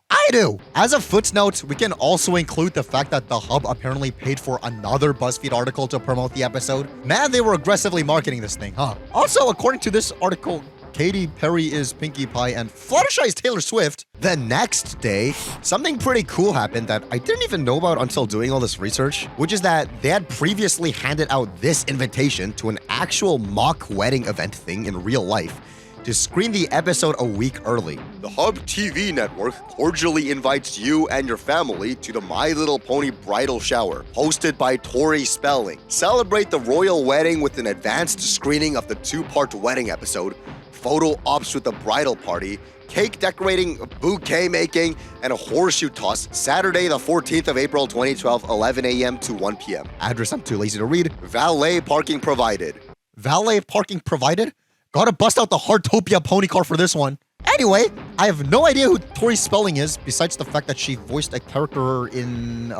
I do! As a footnote, we can also include the fact that The Hub apparently paid for another BuzzFeed article to promote the episode. Man, they were aggressively marketing this thing, huh? Also, according to this article, Katy Perry is Pinkie Pie and Fluttershy is Taylor Swift. The next day, something pretty cool happened that I didn't even know about until doing all this research, which is that they had previously handed out this invitation to an actual mock wedding event thing in real life to screen the episode a week early. The Hub TV network cordially invites you and your family to the My Little Pony bridal shower, hosted by Tori Spelling. Celebrate the royal wedding with an advanced screening of the 2-part wedding episode, photo ops with the bridal party, cake decorating, bouquet making, and a horseshoe toss Saturday, the 14th of April 2012, 11 a.m. to 1 p.m. Address I'm too lazy to read. Valet parking provided. Valet parking provided? Gotta bust out the Heartopia pony car for this one. Anyway, I have no idea who Tori Spelling is, besides the fact that she voiced a character in,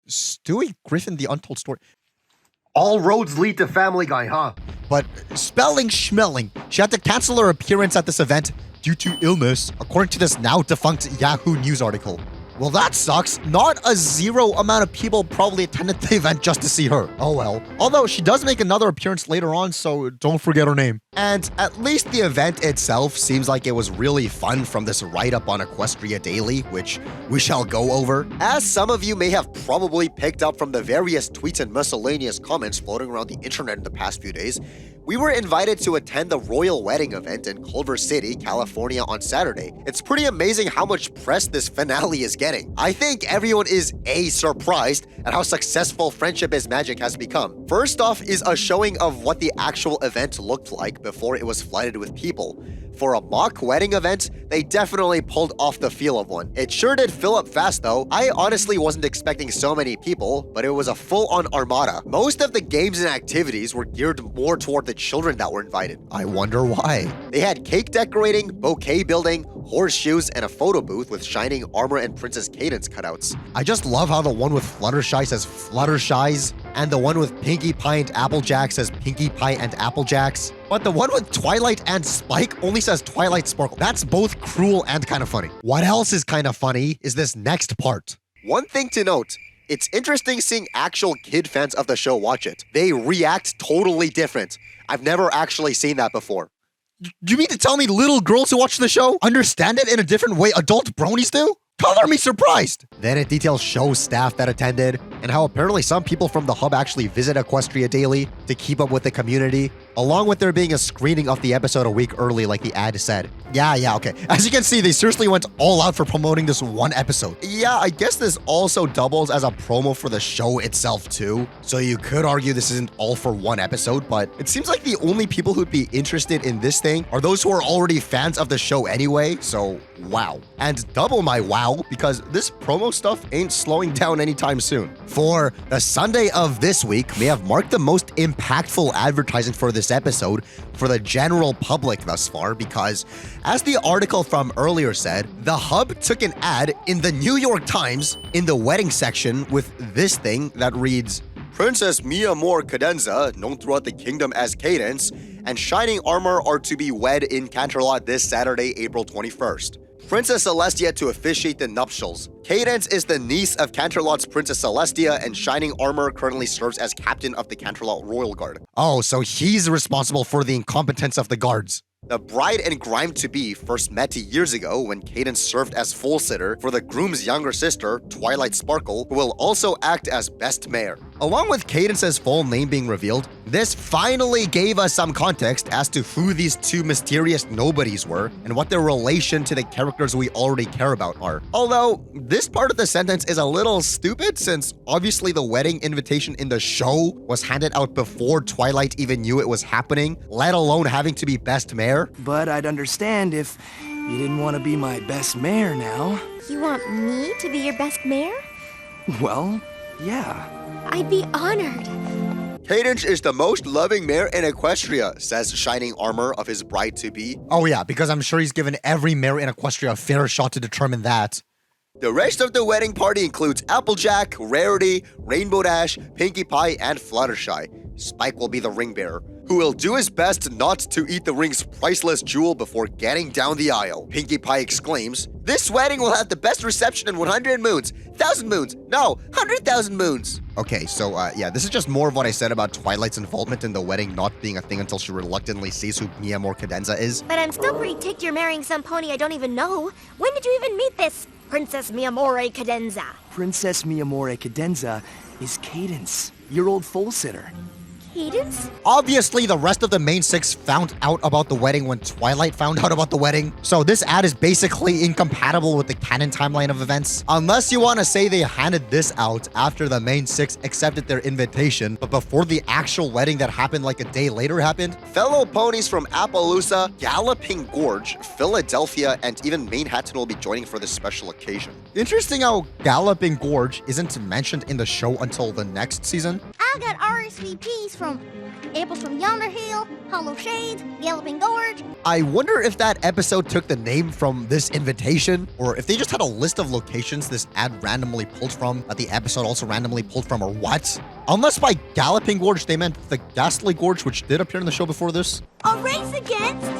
Stewie Griffin, The Untold Story. All roads lead to Family Guy, huh? But Spelling Schmelling, she had to cancel her appearance at this event due to illness, according to this now defunct Yahoo News article. Well, that sucks. Not a zero amount of people probably attended the event just to see her. Oh well. Although she does make another appearance later on, so don't forget her name. And at least the event itself seems like it was really fun from this write-up on Equestria Daily, which we shall go over. As some of you may have probably picked up from the various tweets and miscellaneous comments floating around the internet in the past few days, we were invited to attend the Royal Wedding event in Culver City, California on Saturday. It's pretty amazing how much press this finale is getting. I think everyone is surprised at how successful Friendship is Magic has become. First off is a showing of what the actual event looked like before it was flooded with people. For a mock wedding event, they definitely pulled off the feel of one. It sure did fill up fast though. I honestly wasn't expecting so many people, but it was a full-on armada. Most of the games and activities were geared more toward the children that were invited. I wonder why. They had cake decorating, bouquet building, horseshoes, and a photo booth with Shining Armor and Princess Cadence cutouts. I just love how the one with Fluttershy says Fluttershies, and the one with Pinkie Pie and Applejack says Pinkie Pie and Applejacks. But the one with Twilight and Spike only says Twilight Sparkle. That's both cruel and kind of funny. What else is kind of funny is this next part. One thing to note, it's interesting seeing actual kid fans of the show watch it. They react totally different. I've never actually seen that before. You mean to tell me little girls who watch the show understand it in a different way adult bronies do? Color me surprised! Then it details show staff that attended, and how apparently some people from the hub actually visit Equestria daily to keep up with the community, along with there being a screening of the episode a week early like the ad said. Yeah, okay. As you can see, they seriously went all out for promoting this one episode. Yeah, I guess this also doubles as a promo for the show itself too, so you could argue this isn't all for one episode, but it seems like the only people who'd be interested in this thing are those who are already fans of the show anyway, so wow. And double my wow, because this promo stuff ain't slowing down anytime soon. For the Sunday of this week may have marked the most impactful advertising for this episode for the general public thus far, because as the article from earlier said, the hub took an ad in the New York Times in the wedding section with this thing that reads, Princess Mia Moore Cadenza, known throughout the kingdom as Cadence, and Shining Armor are to be wed in Canterlot this Saturday, April 21st. Princess Celestia to officiate the nuptials. Cadence is the niece of Canterlot's Princess Celestia, and Shining Armor currently serves as captain of the Canterlot Royal Guard. Oh, so he's responsible for the incompetence of the guards. The bride and grime-to-be first met years ago when Cadence served as full sitter for the groom's younger sister, Twilight Sparkle, who will also act as best mare. Along with Cadence's full name being revealed, this finally gave us some context as to who these two mysterious nobodies were and what their relation to the characters we already care about are. Although, this part of the sentence is a little stupid since obviously the wedding invitation in the show was handed out before Twilight even knew it was happening, let alone having to be best mare. But I'd understand if you didn't want to be my best mare now. You want me to be your best mare? Well, yeah. I'd be honored. Cadence is the most loving mare in Equestria, says Shining Armor of his bride-to-be. Oh yeah, because I'm sure he's given every mare in Equestria a fair shot to determine that. The rest of the wedding party includes Applejack, Rarity, Rainbow Dash, Pinkie Pie, and Fluttershy. Spike will be the ring bearer, who will do his best not to eat the ring's priceless jewel before getting down the aisle. Pinkie Pie exclaims, "This wedding will have the best reception in 100 moons, 1,000 moons, no, 100,000 moons." Okay, so yeah, this is just more of what I said about Twilight's involvement in the wedding not being a thing until she reluctantly sees who Mia Moore Cadenza is. But I'm still pretty ticked you're marrying some pony I don't even know. When did you even meet this Princess Mia Moore Cadenza? Princess Mia Moore Cadenza is Cadence, your old foal sitter. Cadence? Obviously, the rest of the main 6 found out about the wedding when Twilight found out about the wedding. So this ad is basically incompatible with the canon timeline of events. Unless you want to say they handed this out after the main 6 accepted their invitation, but before the actual wedding that happened like a day later happened. Fellow ponies from Appaloosa, Galloping Gorge, Philadelphia, and even Manhattan will be joining for this special occasion. Interesting how Galloping Gorge isn't mentioned in the show until the next season. I got RSVPs from Apples from Yonder Hill, Hollow Shades, Galloping Gorge. I wonder if that episode took the name from this invitation, or if they just had a list of locations this ad randomly pulled from, that the episode also randomly pulled from, or what? Unless by Galloping Gorge they meant the Ghastly Gorge, which did appear in the show before this. A race against me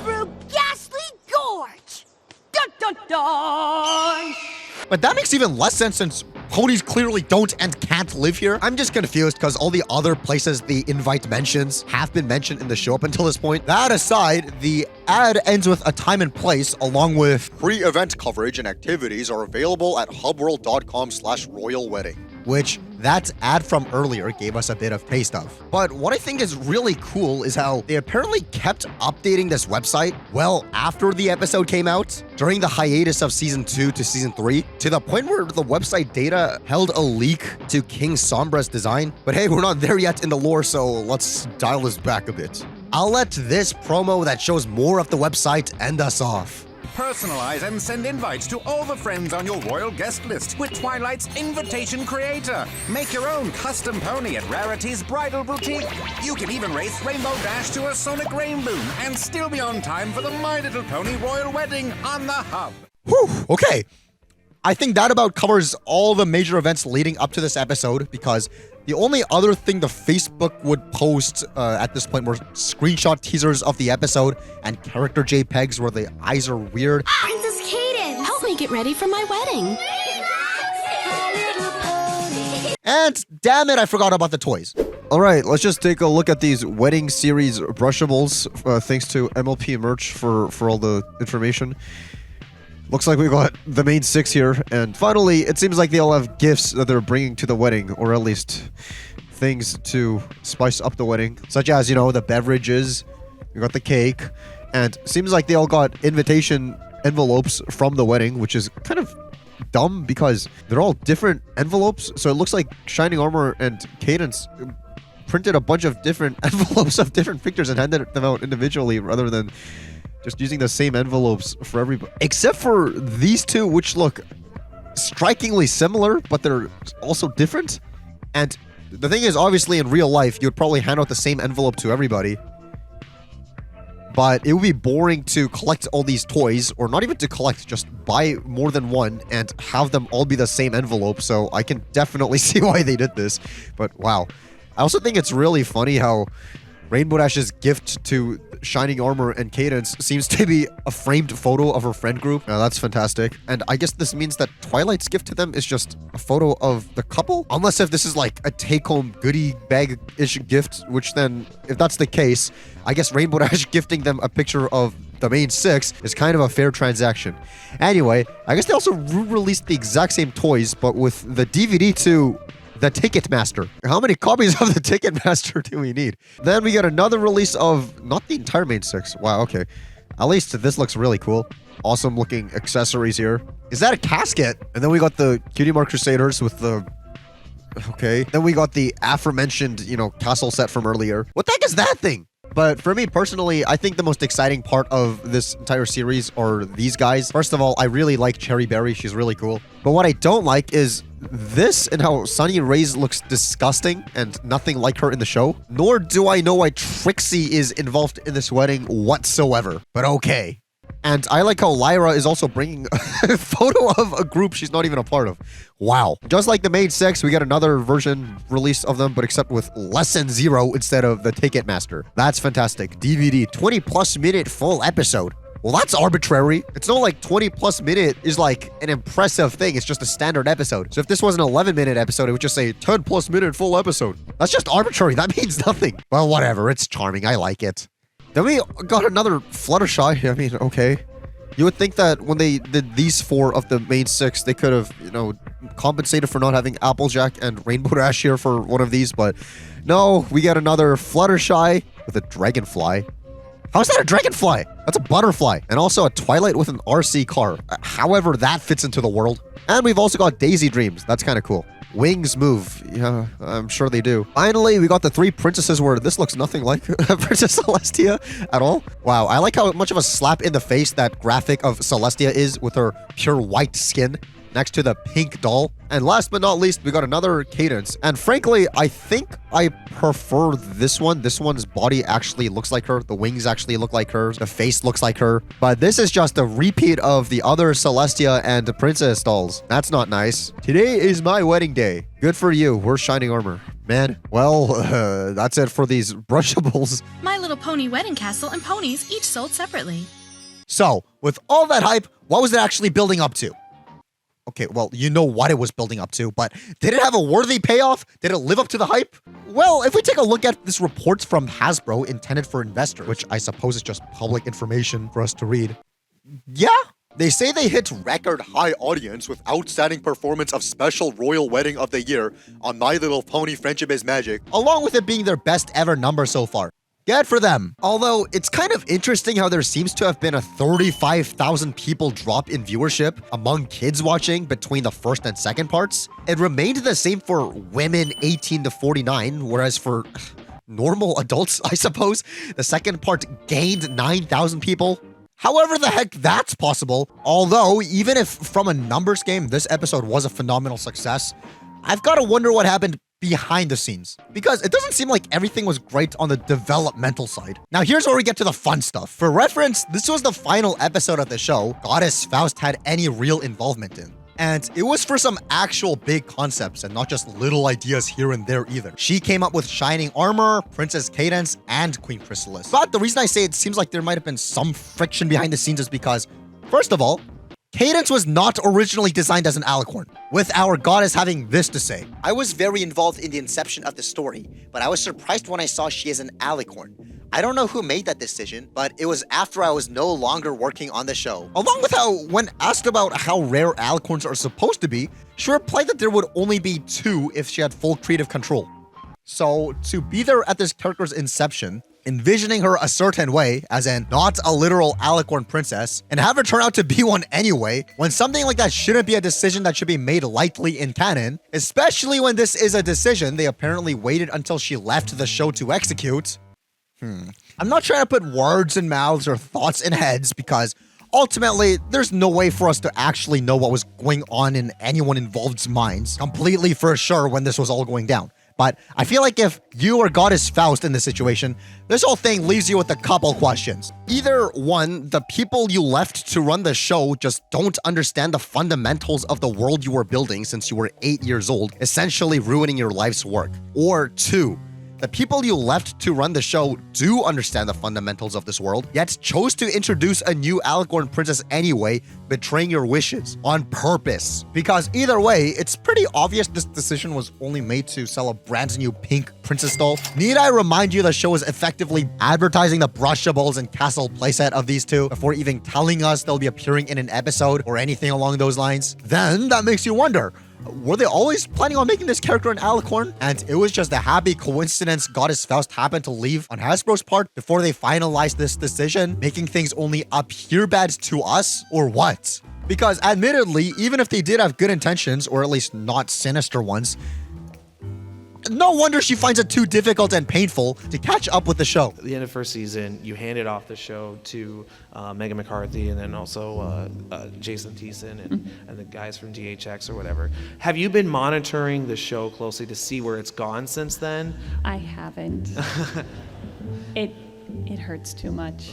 through Ghastly Gorge. Dun dun dun! But that makes even less sense since ponies clearly don't and can't live here. I'm just confused because all the other places the invite mentions have been mentioned in the show up until this point. That aside, the ad ends with a time and place along with pre-event coverage and activities are available at hubworld.com/royalwedding. Which that ad from earlier gave us a bit of taste of. But what I think is really cool is how they apparently kept updating this website well after the episode came out, during the hiatus of season 2 to season 3, to the point where the website data held a leak to King Sombra's design. But hey, we're not there yet in the lore, so let's dial this back a bit. I'll let this promo that shows more of the website end us off. Personalize and send invites to all the friends on your royal guest list with Twilight's Invitation Creator. Make your own custom pony at Rarity's Bridal Boutique. You can even race Rainbow Dash to a Sonic Rainboom and still be on time for the My Little Pony Royal Wedding on the Hub. Whew, okay. I think that about covers all the major events leading up to this episode, because the only other thing the Facebook would post at this point were screenshot teasers of the episode and character JPEGs where the eyes are weird. Princess Cadence! Help me get ready for my wedding. And damn it, I forgot about the toys. All right, let's just take a look at these wedding series brushables. Thanks to MLP Merch for all the information. Looks like we got the main 6 here, and finally, it seems like they all have gifts that they're bringing to the wedding, or at least things to spice up the wedding, such as, you know, the beverages, you got the cake, and seems like they all got invitation envelopes from the wedding, which is kind of dumb because they're all different envelopes, so it looks like Shining Armor and Cadence printed a bunch of different envelopes of different pictures and handed them out individually rather than just using the same envelopes for everybody. Except for these two, which look strikingly similar, but they're also different. And the thing is, obviously, in real life, you would probably hand out the same envelope to everybody. But it would be boring to collect all these toys, or not even to collect, just buy more than one and have them all be the same envelope. So I can definitely see why they did this. But wow. I also think it's really funny how Rainbow Dash's gift to Shining Armor and Cadence seems to be a framed photo of her friend group. Now that's fantastic. And I guess this means that Twilight's gift to them is just a photo of the couple? Unless if this is like a take-home goodie bag-ish gift, which then, if that's the case, I guess Rainbow Dash gifting them a picture of the main 6 is kind of a fair transaction. Anyway, I guess they also released the exact same toys, but with the DVD to the Ticketmaster. How many copies of the Ticketmaster do we need? Then we get another release of, not the entire main 6. Wow, okay. At least this looks really cool. Awesome looking accessories here. Is that a casket? And then we got the Cutie Mark Crusaders with the... Okay. Then we got the aforementioned, you know, castle set from earlier. What the heck is that thing? But for me personally, I think the most exciting part of this entire series are these guys. First of all, I really like Cherry Berry. She's really cool. But what I don't like is this and how Sunny Ray's looks disgusting and nothing like her in the show. Nor do I know why Trixie is involved in this wedding whatsoever. But okay. And I like how Lyra is also bringing a photo of a group she's not even a part of. Wow. Just like the main 6, we get another version release of them, but except with Lesson 0 instead of the Ticketmaster. That's fantastic. DVD, 20+ minute full episode. Well, that's arbitrary. It's not like 20+ minute is like an impressive thing. It's just a standard episode. So if this was an 11-minute episode, it would just say 10+ minute full episode. That's just arbitrary. That means nothing. Well, whatever. It's charming. I like it. Then we got another Fluttershy. I mean, okay. You would think that when they did these 4 of the main 6, they could have, you know, compensated for not having Applejack and Rainbow Dash here for one of these, but no, we get another Fluttershy with a dragonfly. How's that a dragonfly? That's a butterfly. And also a Twilight with an RC car. However that fits into the world. And we've also got Daisy Dreams. That's kind of cool. Wings move. Yeah, I'm sure they do. Finally, we got the three princesses where this looks nothing like Princess Celestia at all. Wow, I like how much of a slap in the face that graphic of Celestia is with her pure white skin next to the pink doll. And last but not least, we got another Cadence. And frankly, I think I prefer this one. This one's body actually looks like her. The wings actually look like her. The face looks like her. But this is just a repeat of the other Celestia and Princess dolls. That's not nice. Today is my wedding day. Good for you. We're shining armor. Man, well, that's it for these brushables. My Little Pony wedding castle and ponies each sold separately. So, with all that hype, what was it actually building up to? Okay, well, you know what it was building up to, but did it have a worthy payoff? Did it live up to the hype? Well, if we take a look at this report from Hasbro intended for investors, which I suppose is just public information for us to read. Yeah, They say they hit record high audience with outstanding performance of Special Royal Wedding of the Year on My Little Pony Friendship is Magic, along with it being their best ever number so far. Good for them. Although, it's kind of interesting how there seems to have been a 35,000 people drop in viewership among kids watching between the first and second parts. It remained the same for women 18 to 49, whereas for normal adults, I suppose, the second part gained 9,000 people. However the heck that's possible, although even if from a numbers game this episode was a phenomenal success, I've got to wonder what happened behind the scenes, because it doesn't seem like everything was great on the developmental side. Now here's where we get to the fun stuff. For reference, this was the final episode of the show Goddess Faust had any real involvement in. And it was for some actual big concepts and not just little ideas here and there either. She came up with Shining Armor, Princess Cadence, and Queen Chrysalis. But the reason I say it seems like there might have been some friction behind the scenes is because, first of all, Cadence was not originally designed as an alicorn, with our goddess having this to say. I was very involved in the inception of the story, but I was surprised when I saw she is an alicorn. I don't know who made that decision, but it was after I was no longer working on the show. Along with how, when asked about how rare alicorns are supposed to be, she replied that there would only be 2 if she had full creative control. So, to be there at this character's inception, envisioning her a certain way, as in not a literal alicorn princess, and have her turn out to be one anyway, when something like that shouldn't be a decision that should be made lightly in canon, especially when this is a decision they apparently waited until she left the show to execute. I'm not trying to put words in mouths or thoughts in heads, because ultimately, there's no way for us to actually know what was going on in anyone involved's minds, completely for sure when this was all going down. But I feel like if you were Goddess Faust in this situation, this whole thing leaves you with a couple questions. Either one, the people you left to run the show just don't understand the fundamentals of the world you were building since you were 8 years old, essentially ruining your life's work. Or 2, the people you left to run the show do understand the fundamentals of this world, yet chose to introduce a new alicorn princess anyway, betraying your wishes on purpose. Because either way, it's pretty obvious this decision was only made to sell a brand new pink princess doll. Need I remind you the show is effectively advertising the brushables and castle playset of these two before even telling us they'll be appearing in an episode or anything along those lines? Then that makes you wonder, were they always planning on making this character an alicorn? And it was just a happy coincidence Goddess Faust happened to leave on Hasbro's part before they finalized this decision, making things only appear bad to us, or what? Because admittedly, even if they did have good intentions, or at least not sinister ones, no wonder she finds it too difficult and painful to catch up with the show. At the end of first season, you handed off the show to Megan McCarthy and then also Jason Thiessen and the guys from DHX or whatever. Have you been monitoring the show closely to see where it's gone since then? I haven't. It hurts too much.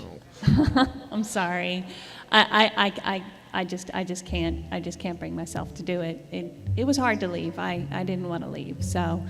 I'm sorry. I just can't bring myself to do it. It was hard to leave. I didn't want to leave. So,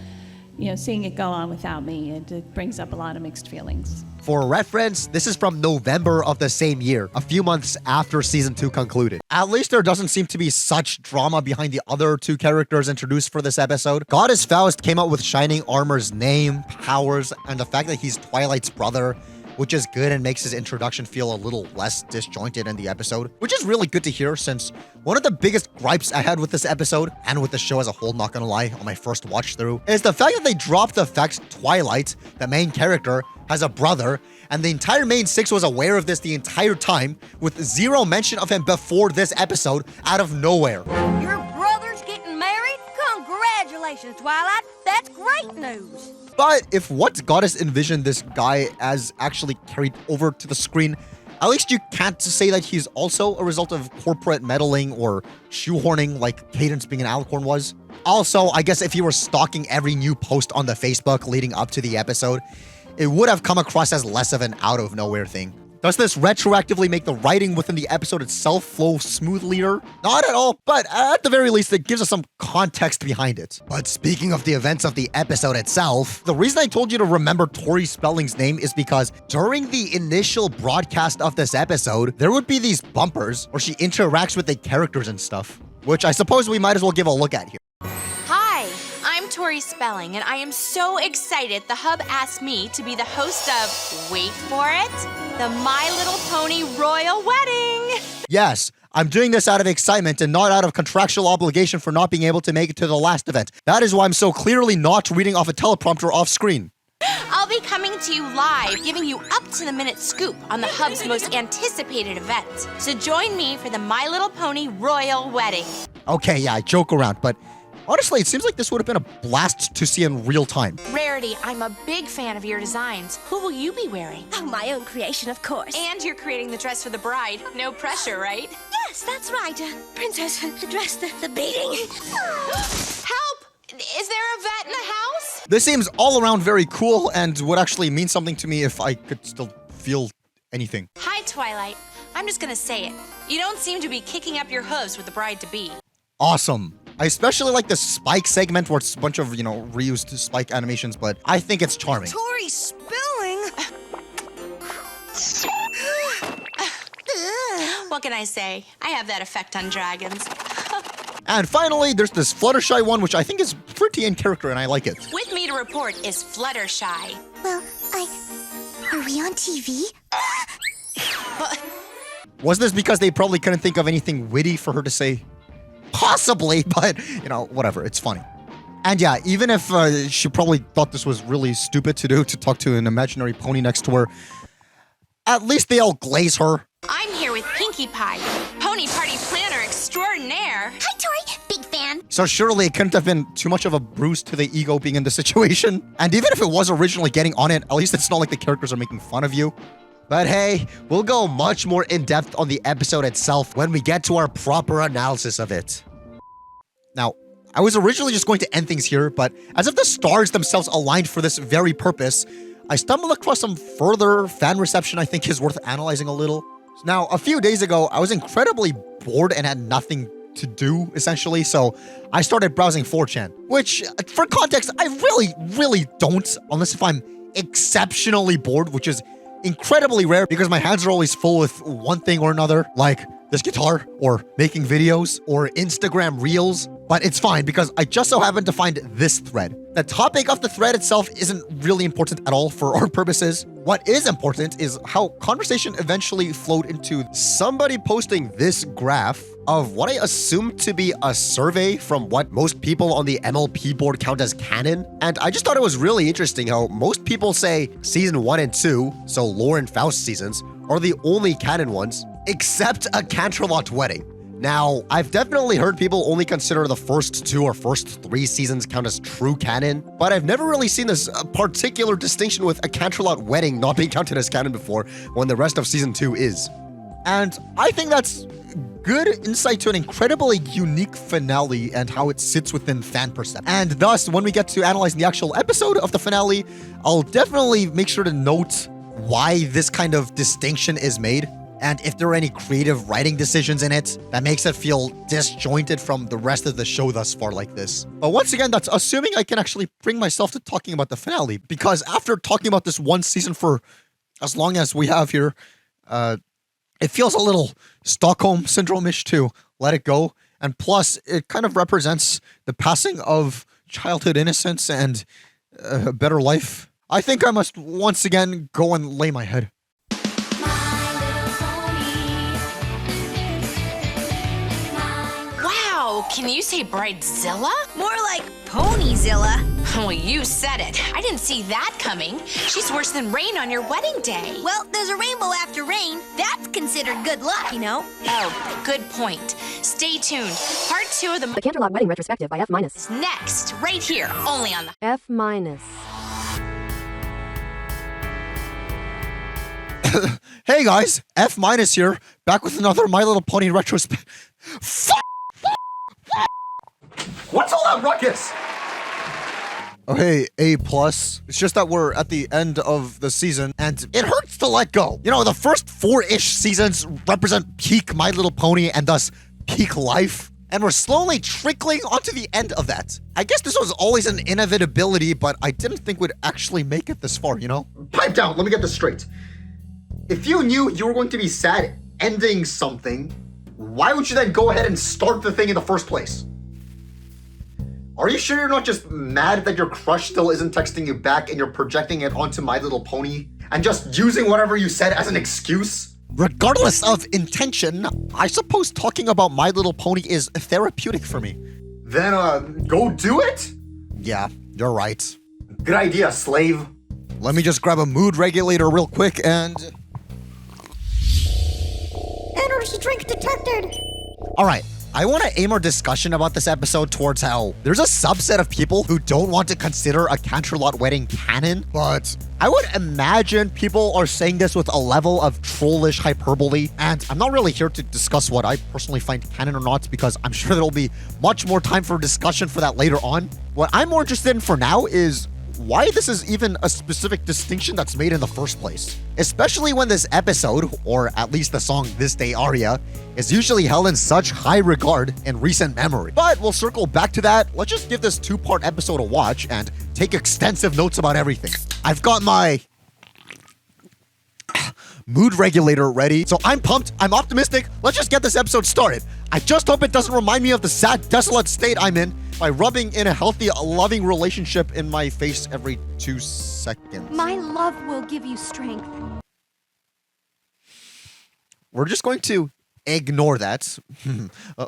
seeing it go on without me, it brings up a lot of mixed feelings. For reference, this is from November of the same year, a few months after season 2 concluded. At least there doesn't seem to be such drama behind the other 2 characters introduced for this episode. Goddess Faust came up with Shining Armor's name, powers, and the fact that he's Twilight's brother, which is good and makes his introduction feel a little less disjointed in the episode, which is really good to hear since one of the biggest gripes I had with this episode, and with the show as a whole, not gonna lie, on my first watch through, is the fact that they dropped the fact Twilight, the main character, has a brother, and the entire main six was aware of this the entire time, with zero mention of him before this episode out of nowhere. Your brother's getting married? Congratulations, Twilight. That's great news. But if what Goddess envisioned this guy as actually carried over to the screen, at least you can't say that he's also a result of corporate meddling or shoehorning like Cadence being an alicorn was. Also, I guess if you were stalking every new post on the Facebook leading up to the episode, it would have come across as less of an out-of-nowhere thing. Does this retroactively make the writing within the episode itself flow smoothlier? Not at all, but at the very least, it gives us some context behind it. But speaking of the events of the episode itself, the reason I told you to remember Tori Spelling's name is because during the initial broadcast of this episode, there would be these bumpers where she interacts with the characters and stuff, which I suppose we might as well give a look at here. Hi, I'm Tori Spelling, and I am so excited the Hub asked me to be the host of, wait for it, the My Little Pony Royal Wedding. Yes, I'm doing this out of excitement and not out of contractual obligation for not being able to make it to the last event. That is why I'm so clearly not reading off a teleprompter off screen. I'll be coming to you live, giving you up-to-the-minute scoop on the Hub's most anticipated event. So join me for the My Little Pony Royal Wedding. Okay, yeah, I joke around, but honestly, it seems like this would have been a blast to see in real time. Rarity, I'm a big fan of your designs. Who will you be wearing? Oh, my own creation, of course. And you're creating the dress for the bride. No pressure, right? Yes, that's right. Princess, the dress, the beating. Help! Is there a vet in the house? This seems all around very cool and would actually mean something to me if I could still feel anything. Hi, Twilight. I'm just gonna say it. You don't seem to be kicking up your hooves with the bride-to-be. Awesome. I especially like the Spike segment where it's a bunch of, reused Spike animations, but I think it's charming. Tori Spelling? What can I say? I have that effect on dragons. And finally, there's this Fluttershy one, which I think is pretty in character, and I like it. With me to report is Fluttershy. Well, are we on TV? Was this because they probably couldn't think of anything witty for her to say? Possibly, but, whatever, it's funny. And yeah, even if she probably thought this was really stupid to do, to talk to an imaginary pony next to her, at least they all glaze her. I'm here with Pinkie Pie, pony party planner extraordinaire. Hi, Tori. Big fan. So surely it couldn't have been too much of a bruise to the ego being in the situation. And even if it was originally getting on it, at least it's not like the characters are making fun of you. But hey, we'll go much more in-depth on the episode itself when we get to our proper analysis of it. Now, I was originally just going to end things here, but as if the stars themselves aligned for this very purpose, I stumbled across some further fan reception I think is worth analyzing a little. Now, a few days ago, I was incredibly bored and had nothing to do, essentially, so I started browsing 4chan, which, for context, I really don't, unless if I'm exceptionally bored, which is incredibly rare because my hands are always full with one thing or another, like this guitar, or making videos, or Instagram Reels. But it's fine because I just so happened to find this thread. The topic of the thread itself isn't really important at all for our purposes. What is important is how conversation eventually flowed into somebody posting this graph of what I assume to be a survey from what most people on the MLP board count as canon. And I just thought it was really interesting how most people say season 1 and 2, so Lore and Faust seasons, are the only canon ones, except a Canterlot wedding. Now, I've definitely heard people only consider the first 2 or first 3 seasons count as true canon, but I've never really seen this particular distinction with a Canterlot wedding not being counted as canon before when the rest of season 2 is. And I think that's good insight to an incredibly unique finale and how it sits within fan perception. And thus, when we get to analyzing the actual episode of the finale, I'll definitely make sure to note why this kind of distinction is made, and if there are any creative writing decisions in it that makes it feel disjointed from the rest of the show thus far like this. But once again, that's assuming I can actually bring myself to talking about the finale, because after talking about this one season for as long as we have here, it feels a little Stockholm Syndrome-ish to let it go. And plus, it kind of represents the passing of childhood innocence and a better life. I think I must once again go and lay my head. Wow, can you say Bridezilla? More like Ponyzilla. Well, you said it. I didn't see that coming. She's worse than rain on your wedding day. Well, there's a rainbow after rain. That's considered good luck, you know? Oh, good point. Stay tuned. Part 2 of The Canterlot Wedding Retrospective by F-. is next, right here, only on the F-. Hey guys, F- here, back with another My Little Pony retrospect. What's all that ruckus? Oh hey, A+. It's just that we're at the end of the season, and it hurts to let go. You know, the first 4-ish seasons represent peak My Little Pony, and thus peak life. And we're slowly trickling onto the end of that. I guess this was always an inevitability, but I didn't think we'd actually make it this far, you know? Pipe down, let me get this straight. If you knew you were going to be sad ending something, why would you then go ahead and start the thing in the first place? Are you sure you're not just mad that your crush still isn't texting you back and you're projecting it onto My Little Pony and just using whatever you said as an excuse? Regardless of intention, I suppose talking about My Little Pony is therapeutic for me. Then, go do it? Yeah, you're right. Good idea, slave. Let me just grab a mood regulator real quick and... Energy drink detected. Alright, I want to aim our discussion about this episode towards how there's a subset of people who don't want to consider a Canterlot wedding canon, but I would imagine people are saying this with a level of trollish hyperbole, and I'm not really here to discuss what I personally find canon or not, because I'm sure there'll be much more time for discussion for that later on. What I'm more interested in for now is why this is even a specific distinction that's made in the first place. Especially when this episode, or at least the song This Day Aria, is usually held in such high regard in recent memory. But we'll circle back to that. Let's just give this 2-part episode a watch and take extensive notes about everything. I've got my mood regulator ready, so I'm pumped, I'm optimistic. Let's just get this episode started. I just hope it doesn't remind me of the sad, desolate state I'm in by rubbing in a healthy, loving relationship in my face every 2 seconds. My love will give you strength. We're just going to ignore that.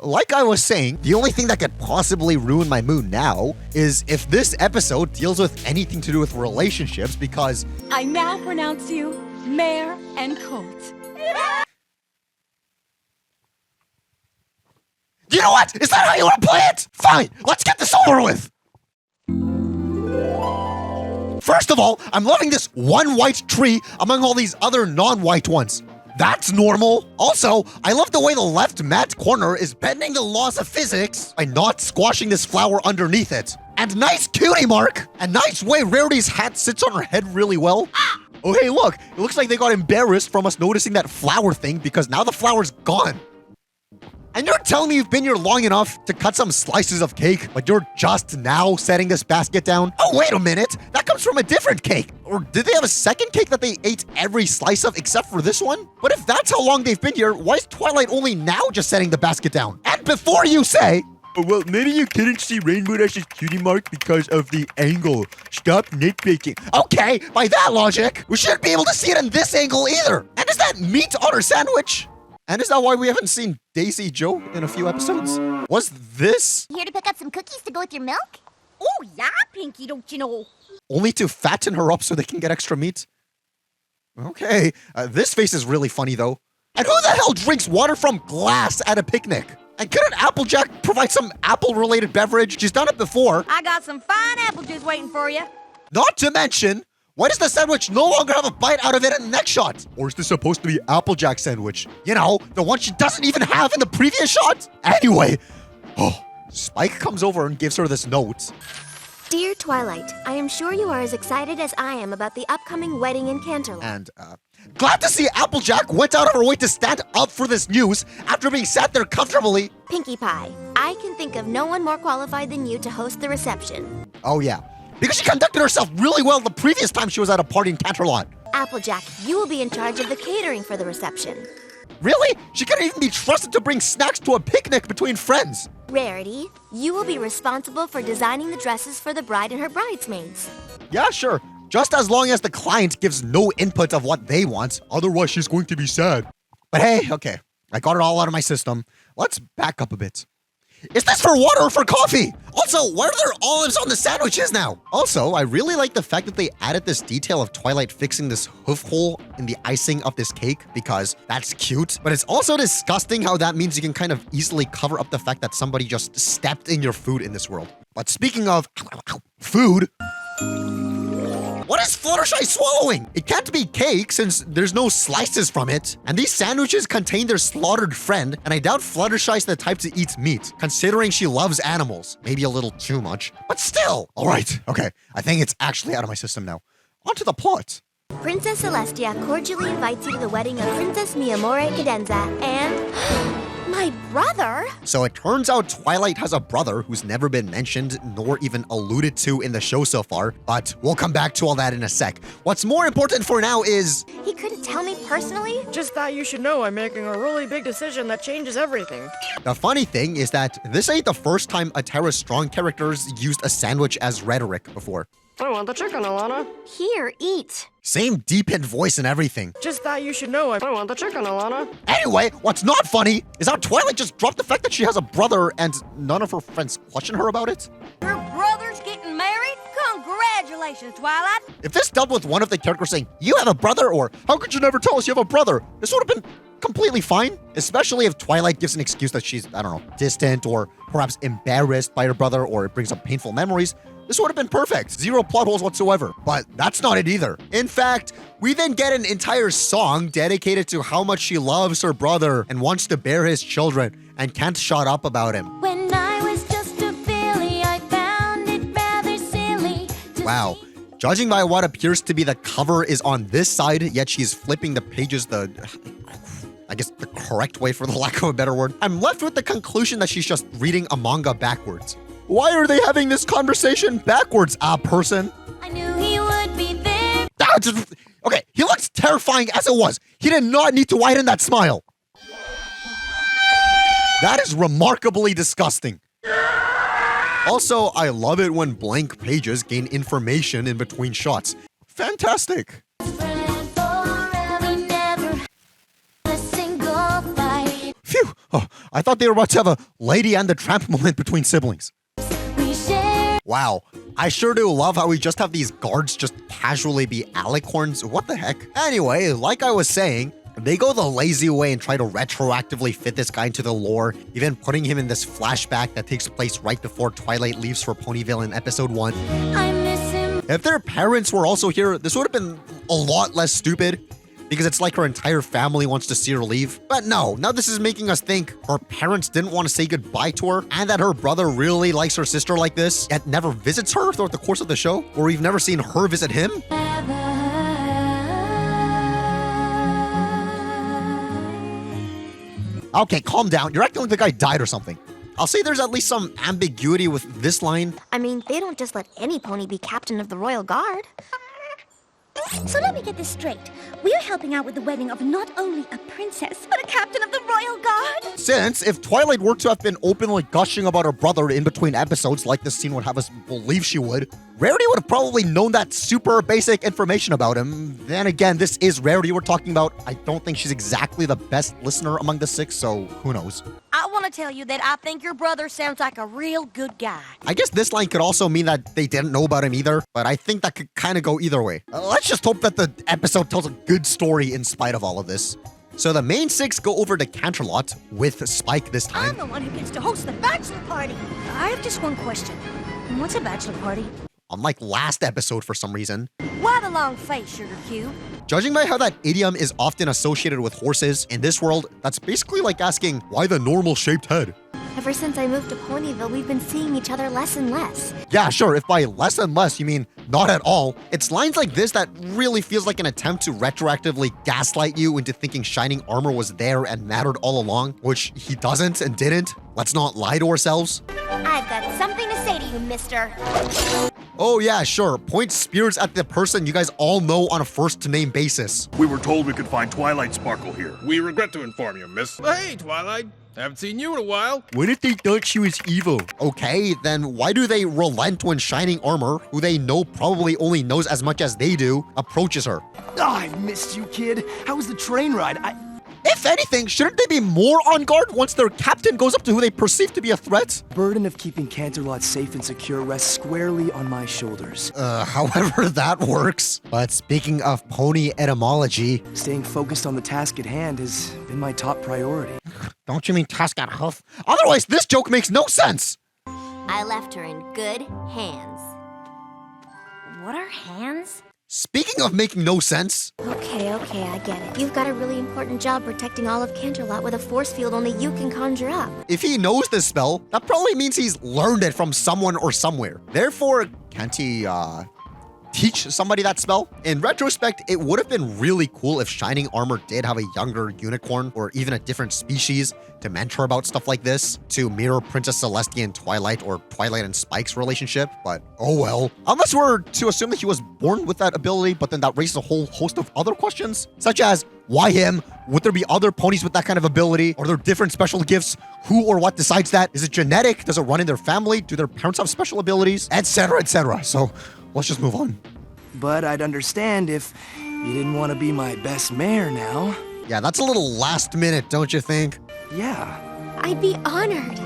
Like I was saying, the only thing that could possibly ruin my mood now is if this episode deals with anything to do with relationships, because I now pronounce you Mare and Colt. You know what? Is that how you want to play it? Fine, let's get this over with. First of all, I'm loving this one white tree among all these other non-white ones. That's normal. Also, I love the way the left matte corner is bending the laws of physics by not squashing this flower underneath it. And nice cutie mark. And nice way Rarity's hat sits on her head really well. Oh, hey, look. It looks like they got embarrassed from us noticing that flower thing because now the flower's gone. And you're telling me you've been here long enough to cut some slices of cake, but you're just now setting this basket down? Oh, wait a minute. That comes from a different cake. Or did they have a second cake that they ate every slice of except for this one? But if that's how long they've been here, why is Twilight only now just setting the basket down? And before you say... Oh, well, maybe you couldn't see Rainbow Dash's cutie mark because of the angle. Stop nitpicking. Okay, by that logic, we shouldn't be able to see it in this angle either. And is that meat on her sandwich? And is that why we haven't seen Daisy Joe in a few episodes? Was this Here to pick up some cookies to go with your milk? Oh, yeah, Pinky, don't you know? only to fatten her up so they can get extra meat? Okay, this face is really funny though. And who the hell drinks water from glass at a picnic? And couldn't Applejack provide some apple-related beverage? She's done it before. I got some fine apple juice waiting for you. Not to mention, why does the sandwich no longer have a bite out of it in the next shot? Or is this supposed to be Applejack's sandwich? You know, the one she doesn't even have in the previous shot? Anyway, Spike comes over and gives her this note. Dear Twilight, I am sure you are as excited as I am about the upcoming wedding in Canterlot. And, glad to see Applejack went out of her way to stand up for this news after being sat there comfortably. Pinkie Pie, I can think of no one more qualified than you to host the reception. Oh yeah, because she conducted herself really well the previous time she was at a party in Canterlot. Applejack, you will be in charge of the catering for the reception. Really? She couldn't even be trusted to bring snacks to a picnic between friends. Rarity, you will be responsible for designing the dresses for the bride and her bridesmaids. Yeah, sure. Just as long as the client gives no input of what they want, otherwise she's going to be sad. But hey, okay, I got it all out of my system. Let's back up a bit. Is this for water or for coffee? Also, why are there olives on the sandwiches now? Also, I really like the fact that they added this detail of Twilight fixing this hoof hole in the icing of this cake because that's cute. But it's also disgusting how that means you can kind of easily cover up the fact that somebody just stepped in your food in this world. But speaking of food, what is Fluttershy swallowing? It can't be cake since there's no slices from it. And these sandwiches contain their slaughtered friend, and I doubt Fluttershy's the type to eat meat, considering she loves animals. Maybe a little too much, but still. All right, okay. I think it's actually out of my system now. On to the plot. Princess Celestia cordially invites you to the wedding of Princess Mi Amore Cadenza and... my brother? So it turns out Twilight has a brother who's never been mentioned nor even alluded to in the show so far, but we'll come back to all that in a sec. What's more important for now is... He couldn't tell me personally? Just thought you should know I'm making a really big decision that changes everything. The funny thing is that this ain't the first time a Tara Strong character's used a sandwich as rhetoric before. I want the chicken, Alana. Here, eat. Same deep-in voice and everything. Just thought you should know I want the chicken, Alana. Anyway, what's not funny is how Twilight just dropped the fact that she has a brother and none of her friends question her about it. Your brother's getting married? Congratulations, Twilight. If this dubbed with one of the characters saying, "You have a brother," or "How could you never tell us you have a brother?" this would have been completely fine, especially if Twilight gives an excuse that she's, I don't know, distant or perhaps embarrassed by her brother or it brings up painful memories. This would have been perfect. Zero plot holes whatsoever. But that's not it either. In fact, we then get an entire song dedicated to how much she loves her brother and wants to bear his children and can't shut up about him. When I was just a filly, I found it rather silly. Wow. Judging by what appears to be the cover is on this side, yet she's flipping the pages I guess the correct way, for the lack of a better word, I'm left with the conclusion that she's just reading a manga backwards. Why are they having this conversation backwards, person? I knew he would be there. Okay, he looks terrifying as it was. He did not need to widen that smile. That is remarkably disgusting. Also, I love it when blank pages gain information in between shots. Fantastic. Phew, oh, I thought they were about to have a Lady and the Tramp moment between siblings. Wow, I sure do love how we just have these guards just casually be alicorns. What the heck? Anyway, like I was saying, they go the lazy way and try to retroactively fit this guy into the lore, even putting him in this flashback that takes place right before Twilight leaves for Ponyville in episode 1. I miss him. If their parents were also here, this would have been a lot less stupid, because it's like her entire family wants to see her leave. But no, now this is making us think her parents didn't want to say goodbye to her, and that her brother really likes her sister like this, yet never visits her throughout the course of the show, or we've never seen her visit him. Okay, calm down. You're acting like the guy died or something. I'll say there's at least some ambiguity with this line. I mean, they don't just let any pony be captain of the Royal Guard. So let me get this straight. We're helping out with the wedding of not only a princess, but a captain of the Royal Guard? Since, if Twilight were to have been openly gushing about her brother in between episodes like this scene would have us believe she would, Rarity would have probably known that super basic information about him. Then again, this is Rarity we're talking about. I don't think she's exactly the best listener among the six, so who knows. I want to tell you that I think your brother sounds like a real good guy. I guess this line could also mean that they didn't know about him either, but I think that could kind of go either way. Let's just hope that the episode tells a good story in spite of all of this. So the main six go over to Canterlot with Spike this time. I'm the one who gets to host the bachelor party. I have just one question. What's a bachelor party? Unlike last episode for some reason. Why the long face, Sugar Cube? Judging by how that idiom is often associated with horses, in this world, that's basically like asking, why the normal-shaped head? Ever since I moved to Ponyville, we've been seeing each other less and less. Yeah, sure, if by less and less you mean not at all. It's lines like this that really feels like an attempt to retroactively gaslight you into thinking Shining Armor was there and mattered all along, which he doesn't and didn't. Let's not lie to ourselves. I've got something to say to you, mister. Oh yeah, sure. Point spears at the person you guys all know on a first-name basis. We were told we could find Twilight Sparkle here. We regret to inform you, miss. Hey, Twilight. Haven't seen you in a while. What if they thought she was evil? Okay, then why do they relent when Shining Armor, who they know probably only knows as much as they do, approaches her? I missed you, kid. How was the train ride? If anything, shouldn't they be more on guard once their captain goes up to who they perceive to be a threat? Burden of keeping Canterlot safe and secure rests squarely on my shoulders. However that works. But speaking of pony etymology... Staying focused on the task at hand has been my top priority. Don't you mean task at Hoof? Otherwise, this joke makes no sense! I left her in good hands. What are hands? Speaking of making no sense... Okay, I get it. You've got a really important job protecting all of Canterlot with a force field only you can conjure up. If he knows this spell, that probably means he's learned it from someone or somewhere. Therefore, can't he, teach somebody that spell? In retrospect, it would have been really cool if Shining Armor did have a younger unicorn or even a different species to mentor about stuff like this, to mirror Princess Celestia and Twilight or Twilight and Spike's relationship, but oh well. Unless we're to assume that he was born with that ability, but then that raises a whole host of other questions, such as, why him? Would there be other ponies with that kind of ability? Are there different special gifts? Who or what decides that? Is it genetic? Does it run in their family? Do their parents have special abilities? Etc., etc. So let's just move on. But I'd understand if you didn't want to be my best mare now. Yeah, that's a little last minute, don't you think? Yeah. I'd be honored.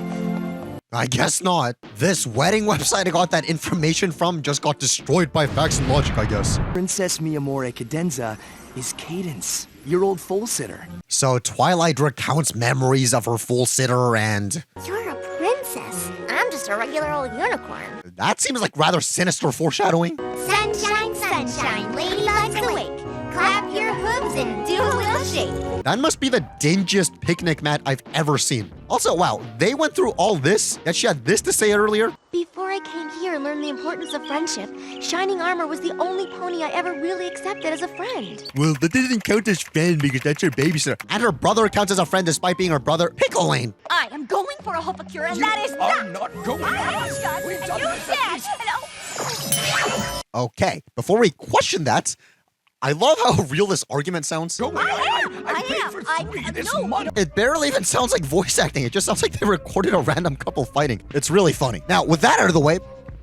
I guess not. This wedding website I got that information from just got destroyed by facts and logic, I guess. Princess Miyamore Cadenza is Cadence, your old foal sitter. So Twilight recounts memories of her foal sitter and... You're a princess. I'm just a regular old unicorn. That seems like rather sinister foreshadowing. Sunshine, sunshine, ladybugs awake. Clap your hooves and do a little shake. That must be the dingiest picnic mat I've ever seen. Also, wow, they went through all this, yet she had this to say earlier? Before I came here and learned the importance of friendship, Shining Armor was the only pony I ever really accepted as a friend. Well, that doesn't count as friend because that's her babysitter. And her brother counts as a friend despite being her brother, Pickle Lane. I am going for a Hoofacure, and that is not going. Okay, before we question that, I love how real this argument sounds. I paid for three this month. It barely even sounds like voice acting. It just sounds like they recorded a random couple fighting. It's really funny. Now, with that out of the way,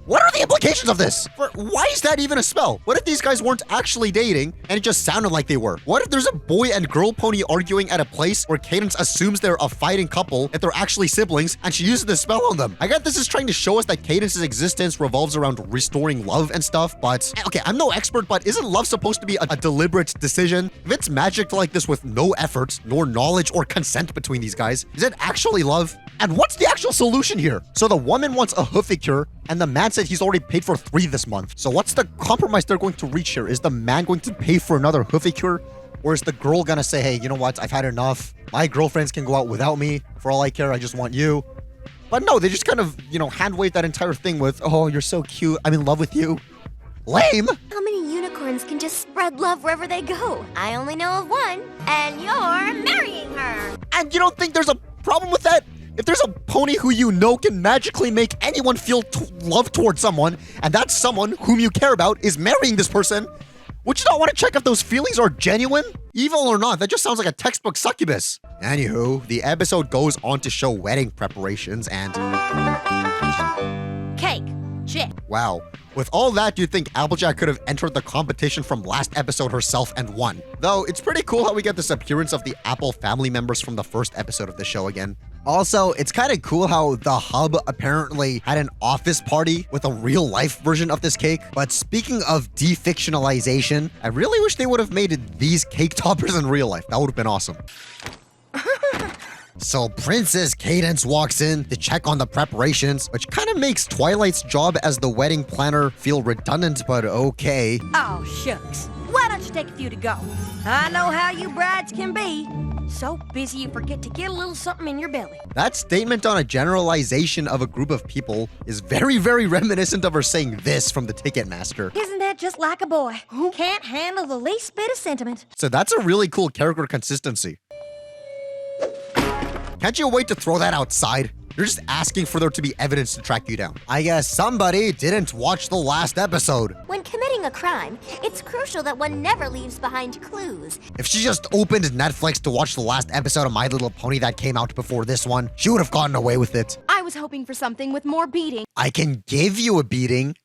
what are the implications of this? Why is that even a spell? What if these guys weren't actually dating and it just sounded like they were? What if there's a boy and girl pony arguing at a place where Cadence assumes they're a fighting couple if they're actually siblings and she uses the spell on them? I get this is trying to show us that Cadence's existence revolves around restoring love and stuff, but okay, I'm no expert, but isn't love supposed to be a deliberate decision? If it's magic like this with no effort, nor knowledge or consent between these guys, is it actually love? And what's the actual solution here? So the woman wants a Hoofacure, and the man said he's already paid for 3 this month. So what's the compromise they're going to reach here? Is the man going to pay for another Hoofacure? Or is the girl gonna say, hey, you know what? I've had enough. My girlfriends can go out without me. For all I care, I just want you. But no, they just kind of, hand wave that entire thing with, oh, you're so cute. I'm in love with you. Lame. How many unicorns can just spread love wherever they go? I only know of one, and you're marrying her. And you don't think there's a problem with that? If there's a pony who you know can magically make anyone feel love towards someone, and that someone whom you care about is marrying this person, would you not want to check if those feelings are genuine? Evil or not, that just sounds like a textbook succubus. Anywho, the episode goes on to show wedding preparations and... Cake. Shit. Wow. With all that, you'd think Applejack could have entered the competition from last episode herself and won. Though, it's pretty cool how we get this appearance of the Apple family members from the first episode of the show again. Also, it's kind of cool how the Hub apparently had an office party with a real-life version of this cake. But speaking of defictionalization, I really wish they would have made these cake toppers in real life. That would have been awesome. So Princess Cadence walks in to check on the preparations, which kind of makes Twilight's job as the wedding planner feel redundant, but okay. Oh, shucks. Why don't you take a few to go? I know how you brides can be. So busy you forget to get a little something in your belly. That statement on a generalization of a group of people is very, very reminiscent of her saying this from the Ticketmaster. Isn't that just like a boy who can't handle the least bit of sentiment? So that's a really cool character consistency. Can't you wait to throw that outside? You're just asking for there to be evidence to track you down. I guess somebody didn't watch the last episode. When committing solving a crime, it's crucial that one never leaves behind clues. If she just opened Netflix to watch the last episode of My Little Pony that came out before this one, she would have gotten away with it. I was hoping for something with more beating. I can give you a beating.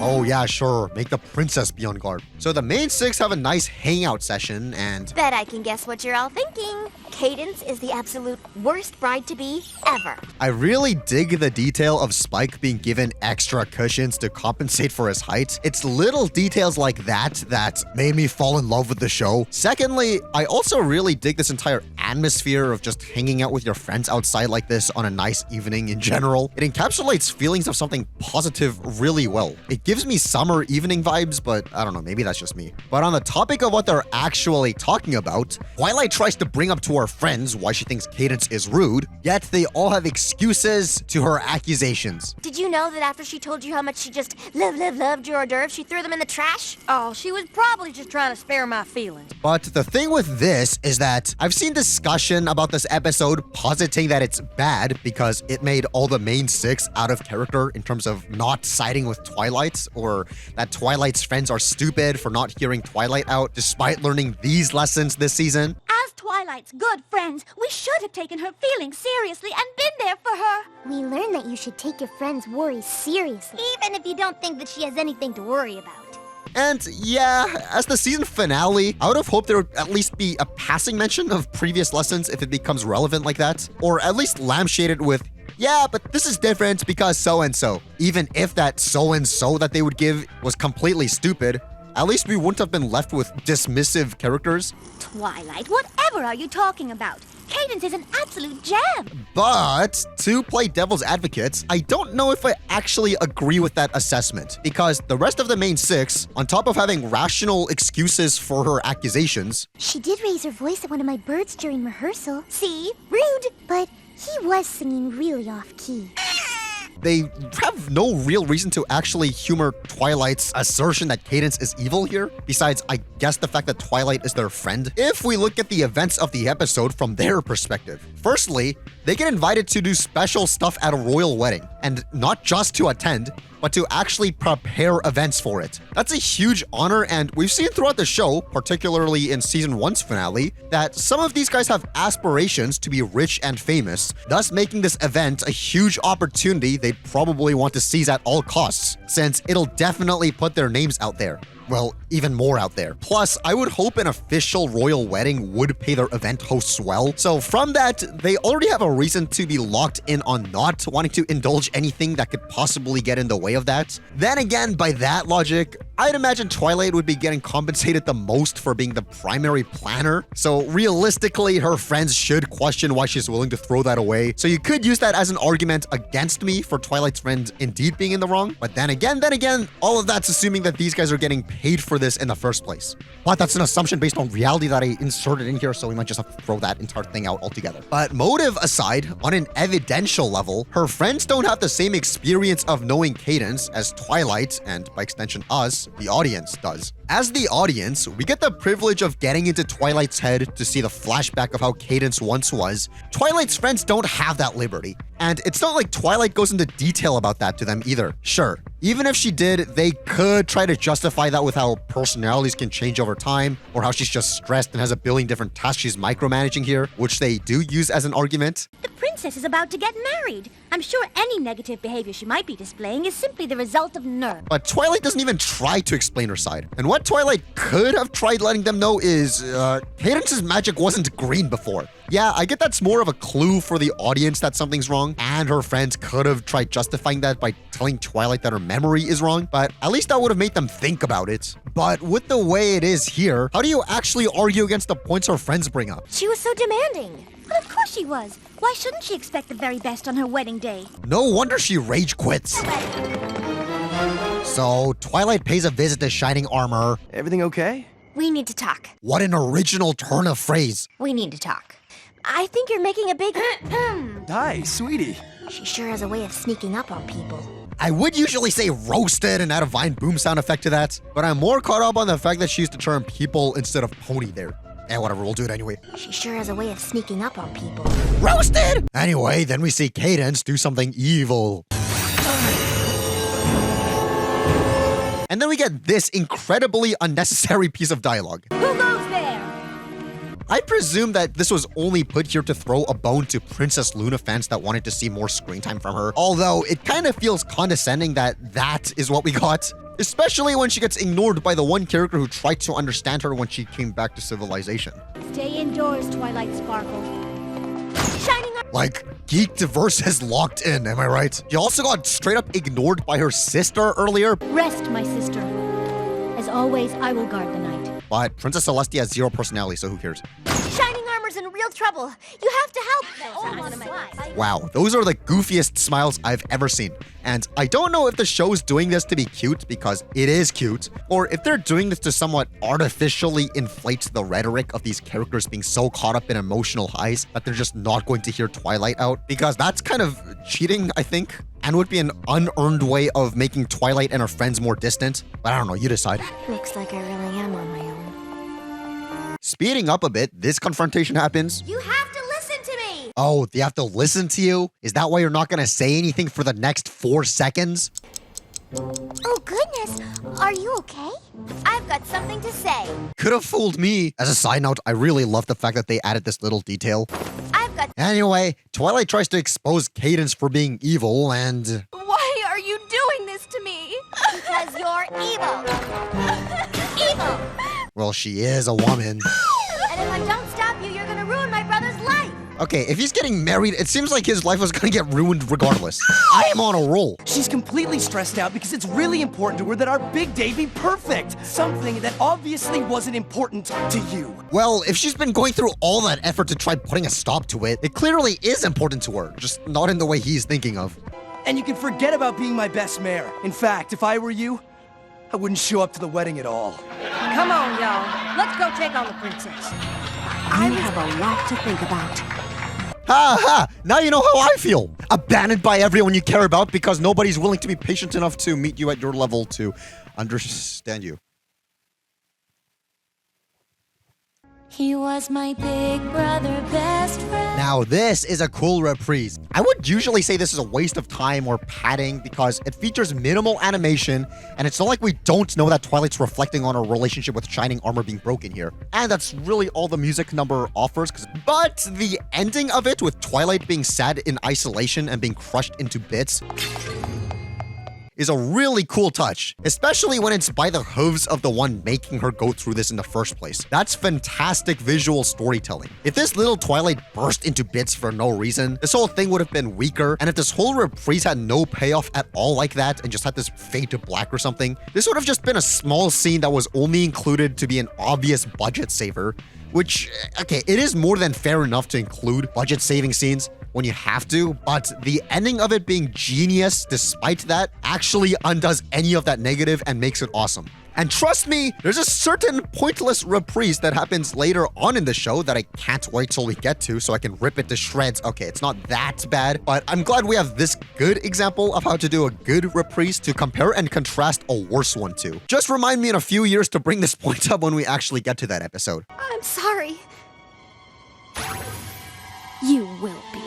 Oh yeah, sure. Make the princess be on guard. So the main six have a nice hangout session and... Bet I can guess what you're all thinking. Cadence is the absolute worst bride-to-be ever. I really dig the detail of Spike being given extra cushions to compensate for his height. It's little details like that made me fall in love with the show. Secondly, I also really dig this entire atmosphere of just hanging out with your friends outside like this on a nice evening in general. It encapsulates feelings of something positive really well. It gives me summer evening vibes, but I don't know, maybe that's just me. But on the topic of what they're actually talking about, Twilight tries to bring up to her friends why she thinks Cadence is rude, yet they all have excuses to her accusations. Did you know that after she told you how much she just loved your hors d'oeuvres, she threw them in the trash? Oh, she was probably just trying to spare my feelings. But the thing with this is that I've seen discussion about this episode positing that it's bad because it made all the main six out of character in terms of not siding with Twilight, or that Twilight's friends are stupid for not hearing Twilight out despite learning these lessons this season. As Twilight's good friends, we should have taken her feelings seriously and been there for her. We learned that you should take your friends' worries seriously, even if you don't think that she has anything to worry about. And yeah, as the season finale, I would have hoped there would at least be a passing mention of previous lessons if it becomes relevant like that, or at least lampshaded with, yeah, but this is different because so-and-so. Even if that so-and-so that they would give was completely stupid, at least we wouldn't have been left with dismissive characters. Twilight, whatever are you talking about? Cadence is an absolute gem. But to play devil's advocate, I don't know if I actually agree with that assessment, because the rest of the main six, on top of having rational excuses for her accusations... She did raise her voice at one of my birds during rehearsal. See? Rude. But he was singing really off-key. They have no real reason to actually humor Twilight's assertion that Cadence is evil here, besides, I guess, the fact that Twilight is their friend, if we look at the events of the episode from their perspective. Firstly, they get invited to do special stuff at a royal wedding, and not just to attend, but to actually prepare events for it. That's a huge honor, and we've seen throughout the show, particularly in season 1's finale, that some of these guys have aspirations to be rich and famous, thus making this event a huge opportunity they'd probably want to seize at all costs, since it'll definitely put their names out there. Well, even more out there. Plus, I would hope an official royal wedding would pay their event hosts well. So from that, they already have a reason to be locked in on not wanting to indulge anything that could possibly get in the way of that. Then again, by that logic, I'd imagine Twilight would be getting compensated the most for being the primary planner. So realistically, her friends should question why she's willing to throw that away. So you could use that as an argument against me for Twilight's friend indeed being in the wrong. But then again, all of that's assuming that these guys are getting paid for this in the first place. But that's an assumption based on reality that I inserted in here, so we might just have to throw that entire thing out altogether. But motive aside, on an evidential level, her friends don't have the same experience of knowing Cadence as Twilight, and by extension us, the audience, does. As the audience, we get the privilege of getting into Twilight's head to see the flashback of how Cadence once was. Twilight's friends don't have that liberty. And it's not like Twilight goes into detail about that to them either. Sure, even if she did, they could try to justify that with how personalities can change over time, or how she's just stressed and has a billion different tasks she's micromanaging here, which they do use as an argument. The princess is about to get married. I'm sure any negative behavior she might be displaying is simply the result of nerves. But Twilight doesn't even try to explain her side. And what Twilight could have tried letting them know is, Cadence's magic wasn't green before. Yeah, I get that's more of a clue for the audience that something's wrong, and her friends could have tried justifying that by telling Twilight that her memory is wrong, but at least that would have made them think about it. But with the way it is here, how do you actually argue against the points her friends bring up? She was so demanding. But of course she was. Why shouldn't she expect the very best on her wedding day? No wonder she rage quits. So, Twilight pays a visit to Shining Armor. Everything okay? We need to talk. What an original turn of phrase. We need to talk. I think you're making a big Hi, sweetie. She sure has a way of sneaking up on people. I would usually say roasted and add a Vine boom sound effect to that, but I'm more caught up on the fact that she used the term people instead of pony there. Whatever, we'll do it anyway. She sure has a way of sneaking up on people. Roasted! Anyway, then we see Cadence do something evil. And then we get this incredibly unnecessary piece of dialogue. Who goes there? I presume that this was only put here to throw a bone to Princess Luna fans that wanted to see more screen time from her. Although it kind of feels condescending that is what we got. Especially when she gets ignored by the one character who tried to understand her when she came back to civilization. Stay indoors, Twilight Sparkle. Shining up. Like, Geek Diverse has locked in, am I right? She also got straight up ignored by her sister earlier. Rest, my sister. As always, I will guard the night. But Princess Celestia has zero personality, so who cares? Shining Armor's in real trouble. You have to help. Wow, those are the goofiest smiles I've ever seen. And I don't know if the show's doing this to be cute, because it is cute, or if they're doing this to somewhat artificially inflate the rhetoric of these characters being so caught up in emotional highs that they're just not going to hear Twilight out, because that's kind of cheating, I think, and would be an unearned way of making Twilight and her friends more distant. But I don't know, you decide. Looks like I really am on my own. Speeding up a bit, this confrontation happens. You have to listen to me! Oh, they have to listen to you? Is that why you're not gonna say anything for the next 4 seconds? Oh, goodness. Are you okay? I've got something to say. Could have fooled me. As a side note, I really love the fact that they added this little detail. I've got... Anyway, Twilight tries to expose Cadence for being evil and... Why are you doing this to me? Because you're evil. Evil! Well, she is a woman. And if I don't stop you, you're gonna ruin my brother's life. Okay, if he's getting married, it seems like his life was gonna get ruined regardless. I am on a roll. She's completely stressed out because it's really important to her that our big day be perfect. Something that obviously wasn't important to you. Well, if she's been going through all that effort to try putting a stop to it, it clearly is important to her, just not in the way he's thinking of. And you can forget about being my best mare. In fact, if I were you, I wouldn't show up to the wedding at all. Come on, y'all. Let's go check on the princess. I have a lot to think about. Ha ha! Now you know how I feel. Abandoned by everyone you care about because nobody's willing to be patient enough to meet you at your level to understand you. He was my big brother, best friend. Now this is a cool reprise. I would usually say this is a waste of time or padding because it features minimal animation and it's not like we don't know that Twilight's reflecting on her relationship with Shining Armor being broken here. And that's really all the music number offers. But the ending of it with Twilight being sad in isolation and being crushed into bits is a really cool touch, especially when it's by the hooves of the one making her go through this in the first place. That's fantastic visual storytelling. If this little Twilight burst into bits for no reason, this whole thing would have been weaker, and if this whole reprise had no payoff at all like that and just had this fade to black or something, this would have just been a small scene that was only included to be an obvious budget saver, which, okay, it is more than fair enough to include budget saving scenes when you have to, but the ending of it being genius despite that actually undoes any of that negative and makes it awesome. And trust me, there's a certain pointless reprise that happens later on in the show that I can't wait till we get to so I can rip it to shreds. Okay, it's not that bad, but I'm glad we have this good example of how to do a good reprise to compare and contrast a worse one to. Just remind me in a few years to bring this point up when we actually get to that episode. I'm sorry. You will be.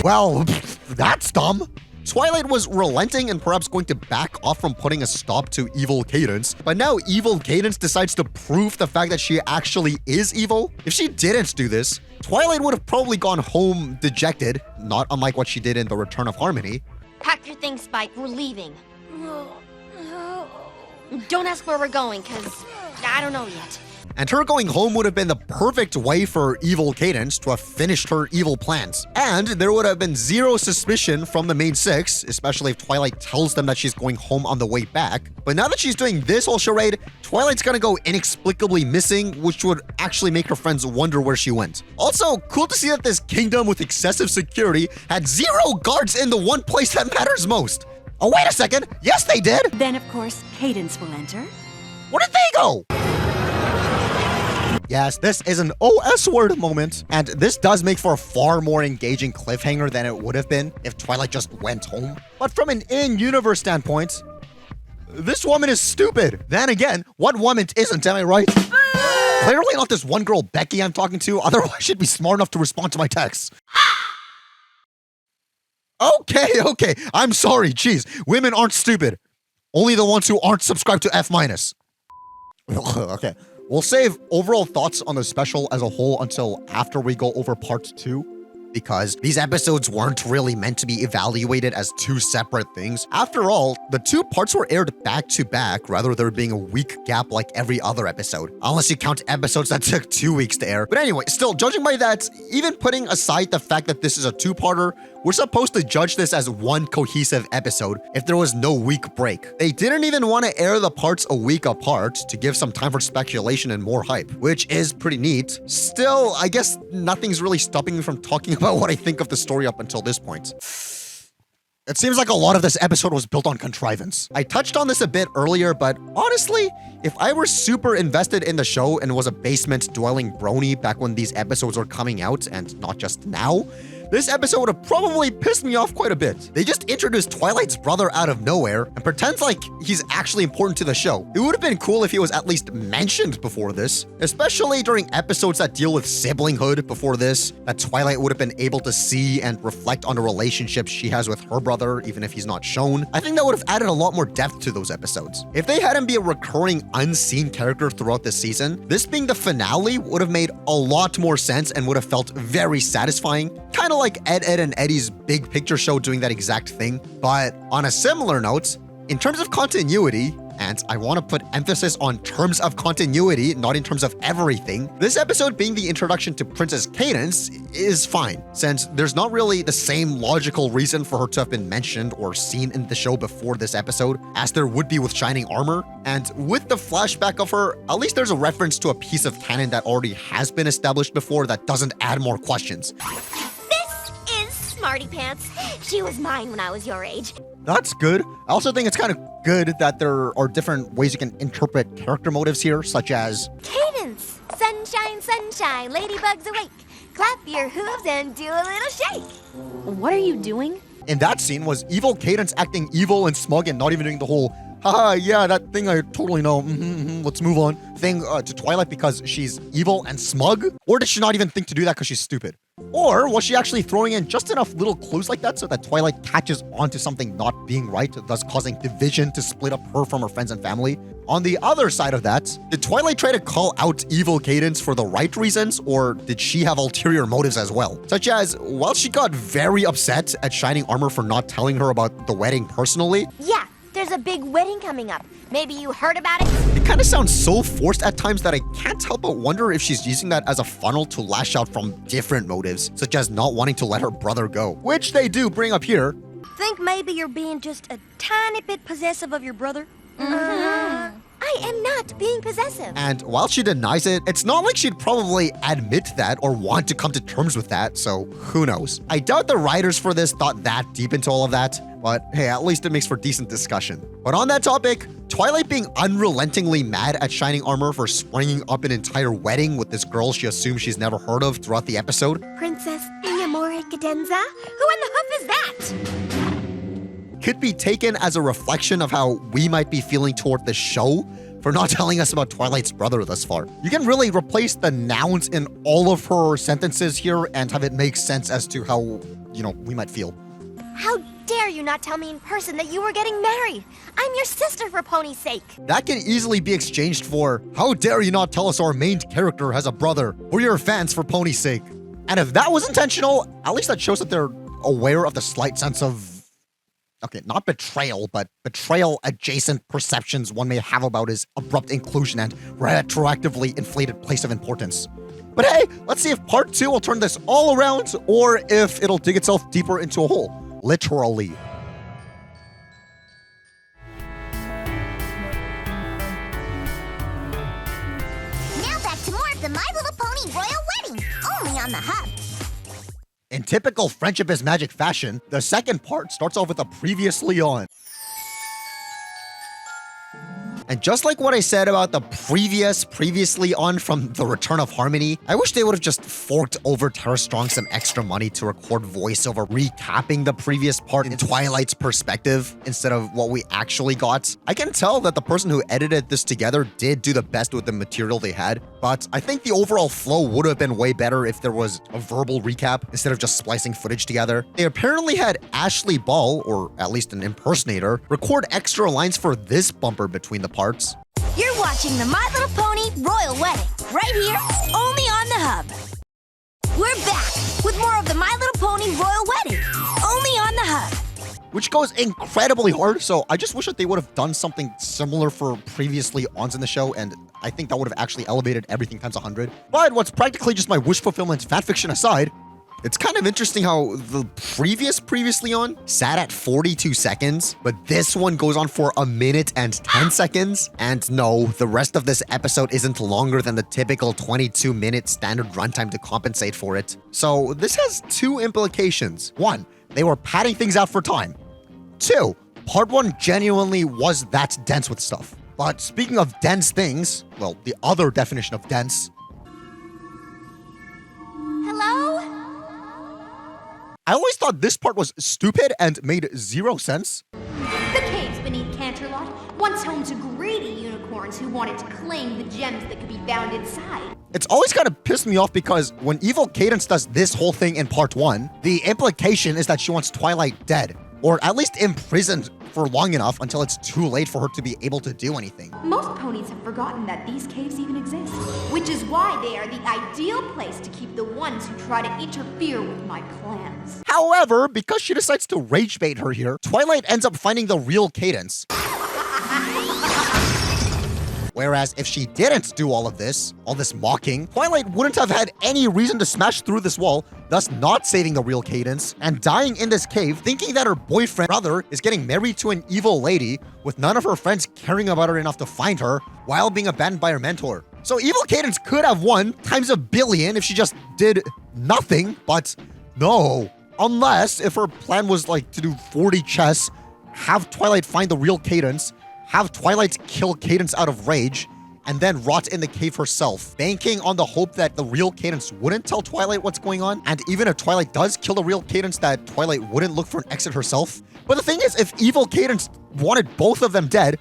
Well, that's dumb. Twilight was relenting and perhaps going to back off from putting a stop to evil Cadence, but now evil Cadence decides to prove the fact that she actually is evil. If she didn't do this, Twilight would have probably gone home dejected, not unlike what she did in The Return of Harmony. Pack your things, Spike. We're leaving. Don't ask where we're going, because I don't know yet. And her going home would have been the perfect way for evil Cadence to have finished her evil plans. And there would have been zero suspicion from the main six, especially if Twilight tells them that she's going home on the way back. But now that she's doing this whole charade, Twilight's gonna go inexplicably missing, which would actually make her friends wonder where she went. Also, cool to see that this kingdom with excessive security had zero guards in the one place that matters most. Oh, wait a second. Yes, they did. Then, of course, Cadence will enter. Where did they go? Yes, this is an OS word moment, and this does make for a far more engaging cliffhanger than it would have been if Twilight just went home. But from an in-universe standpoint, this woman is stupid. Then again, what woman isn't, am I right? Clearly not this one girl Becky I'm talking to, otherwise she'd be smart enough to respond to my texts. Okay. I'm sorry. Jeez. Women aren't stupid. Only the ones who aren't subscribed to F-. Okay. We'll save overall thoughts on the special as a whole until after we go over part 2. Because these episodes weren't really meant to be evaluated as two separate things. After all, the 2 parts were aired back to back rather than there being a week gap like every other episode. Unless you count episodes that took 2 weeks to air. But anyway, still, judging by that, even putting aside the fact that this is a 2-parter, we're supposed to judge this as one cohesive episode if there was no week break. They didn't even want to air the parts a week apart to give some time for speculation and more hype, which is pretty neat. Still, I guess nothing's really stopping me from talking about what I think of the story up until this point. It seems like a lot of this episode was built on contrivance. I touched on this a bit earlier, but honestly, if I were super invested in the show and was a basement-dwelling brony back when these episodes were coming out, and not just now, this episode would have probably pissed me off quite a bit. They just introduced Twilight's brother out of nowhere and pretends like he's actually important to the show. It would have been cool if he was at least mentioned before this, especially during episodes that deal with siblinghood before this, that Twilight would have been able to see and reflect on the relationship she has with her brother, even if he's not shown. I think that would have added a lot more depth to those episodes. If they had him be a recurring unseen character throughout the season, this being the finale would have made a lot more sense and would have felt very satisfying. Kind of like Ed, Ed and Eddie's Big Picture Show doing that exact thing. But on a similar note, in terms of continuity, and I want to put emphasis on terms of continuity, not in terms of everything, this episode being the introduction to Princess Cadance is fine, since there's not really the same logical reason for her to have been mentioned or seen in the show before this episode as there would be with Shining Armor. And with the flashback of her, at least there's a reference to a piece of canon that already has been established before that doesn't add more questions. Smarty Pants. She was mine when I was your age. That's good. I also think it's kind of good that there are different ways you can interpret character motives here, such as Cadance. Sunshine, sunshine, ladybug's awake. Clap your hooves and do a little shake. What are you doing? In that scene was evil Cadance acting evil and smug and not even doing the whole haha, yeah, that thing I totally know, let's move on thing to Twilight because she's evil and smug? Or did she not even think to do that because she's stupid? Or was she actually throwing in just enough little clues like that so that Twilight catches onto something not being right, thus causing division to split up her from her friends and family? On the other side of that, did Twilight try to call out evil Cadance for the right reasons, or did she have ulterior motives as well? Such as, while she got very upset at Shining Armor for not telling her about the wedding personally, yeah, there's a big wedding coming up. Maybe you heard about it? It kind of sounds so forced at times that I can't help but wonder if she's using that as a funnel to lash out from different motives, such as not wanting to let her brother go, which they do bring up here. Think maybe you're being just a tiny bit possessive of your brother? I am not being possessive. And while she denies it, it's not like she'd probably admit that or want to come to terms with that, so who knows. I doubt the writers for this thought that deep into all of that, but hey, at least it makes for decent discussion. But on that topic, Twilight being unrelentingly mad at Shining Armor for springing up an entire wedding with this girl she assumes she's never heard of throughout the episode. Princess Amore Cadenza? Who in the hoof is that? Could be taken as a reflection of how we might be feeling toward the show for not telling us about Twilight's brother thus far. You can really replace the nouns in all of her sentences here and have it make sense as to how, we might feel. How dare you not tell me in person that you were getting married? I'm your sister for Pony's sake. That can easily be exchanged for, how dare you not tell us our main character has a brother? We're your fans for Pony's sake. And if that was intentional, at least that shows that they're aware of the slight sense of, okay, not betrayal, but betrayal-adjacent perceptions one may have about his abrupt inclusion and retroactively inflated place of importance. But hey, let's see if part 2 will turn this all around, or if it'll dig itself deeper into a hole. Literally. Now back to more of the My Little Pony Royal Wedding, only on the Hub. In typical Friendship is Magic fashion, the second part starts off with a previously on. And just like what I said about the previously on from The Return of Harmony, I wish they would have just forked over Tara Strong some extra money to record voiceover recapping the previous part in Twilight's perspective instead of what we actually got. I can tell that the person who edited this together did do the best with the material they had, but I think the overall flow would have been way better if there was a verbal recap instead of just splicing footage together. They apparently had Ashley Ball, or at least an impersonator, record extra lines for this bumper between the parts. You're watching the My Little Pony Royal Wedding, right here, only on the Hub. We're back with more of the My Little Pony Royal Wedding, only on the Hub. Which goes incredibly hard, so I just wish that they would have done something similar for previously ons in the show, and I think that would have actually elevated everything times 100. But what's practically just my wish fulfillment fanfiction aside, it's kind of interesting how the previously on sat at 42 seconds, but this one goes on for 1 minute and 10 seconds. And no, the rest of this episode isn't longer than the typical 22-minute standard runtime to compensate for it. So this has two implications. One, they were padding things out for time. Two, part one genuinely was that dense with stuff. But speaking of dense things, well, the other definition of dense. Hello? I always thought this part was stupid and made zero sense. The caves beneath Canterlot, once home to greedy unicorns who wanted to claim the gems that could be found inside. It's always kind of pissed me off because when Evil Cadence does this whole thing in part one, the implication is that she wants Twilight dead, or at least imprisoned for long enough until it's too late for her to be able to do anything. Most ponies have forgotten that these caves even exist, which is why they are the ideal place to keep the ones who try to interfere with my plans. However, because she decides to rage bait her here, Twilight ends up finding the real Cadence. Whereas if she didn't do all this mocking, Twilight wouldn't have had any reason to smash through this wall, thus not saving the real Cadence, and dying in this cave thinking that her boyfriend brother is getting married to an evil lady with none of her friends caring about her enough to find her while being abandoned by her mentor. So Evil Cadence could have won times 1 billion if she just did nothing, but no. Unless if her plan was like to do 40 chess, have Twilight find the real Cadence, have Twilight kill Cadence out of rage, and then rot in the cave herself, banking on the hope that the real Cadence wouldn't tell Twilight what's going on, and even if Twilight does kill the real Cadence, that Twilight wouldn't look for an exit herself. But the thing is, if Evil Cadence wanted both of them dead,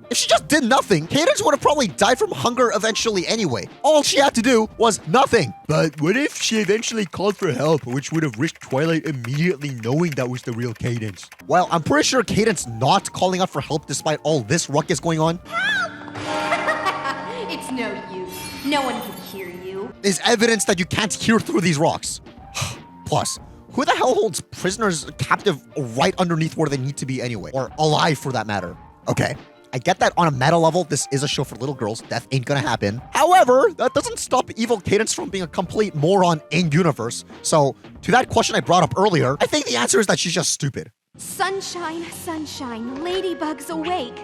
if she just did nothing, Cadence would have probably died from hunger eventually anyway. All she had to do was nothing. But what if she eventually called for help, which would have risked Twilight immediately knowing that was the real Cadence? Well, I'm pretty sure Cadence not calling out for help despite all this ruckus going on It's no use. No one can hear you. is evidence that you can't hear through these rocks. Plus, who the hell holds prisoners captive right underneath where they need to be anyway? Or alive for that matter. Okay, I get that on a meta level, this is a show for little girls. Death ain't gonna happen. However, that doesn't stop Evil Cadence from being a complete moron in universe. So, to that question I brought up earlier, I think the answer is that she's just stupid. Sunshine, sunshine, ladybugs awake.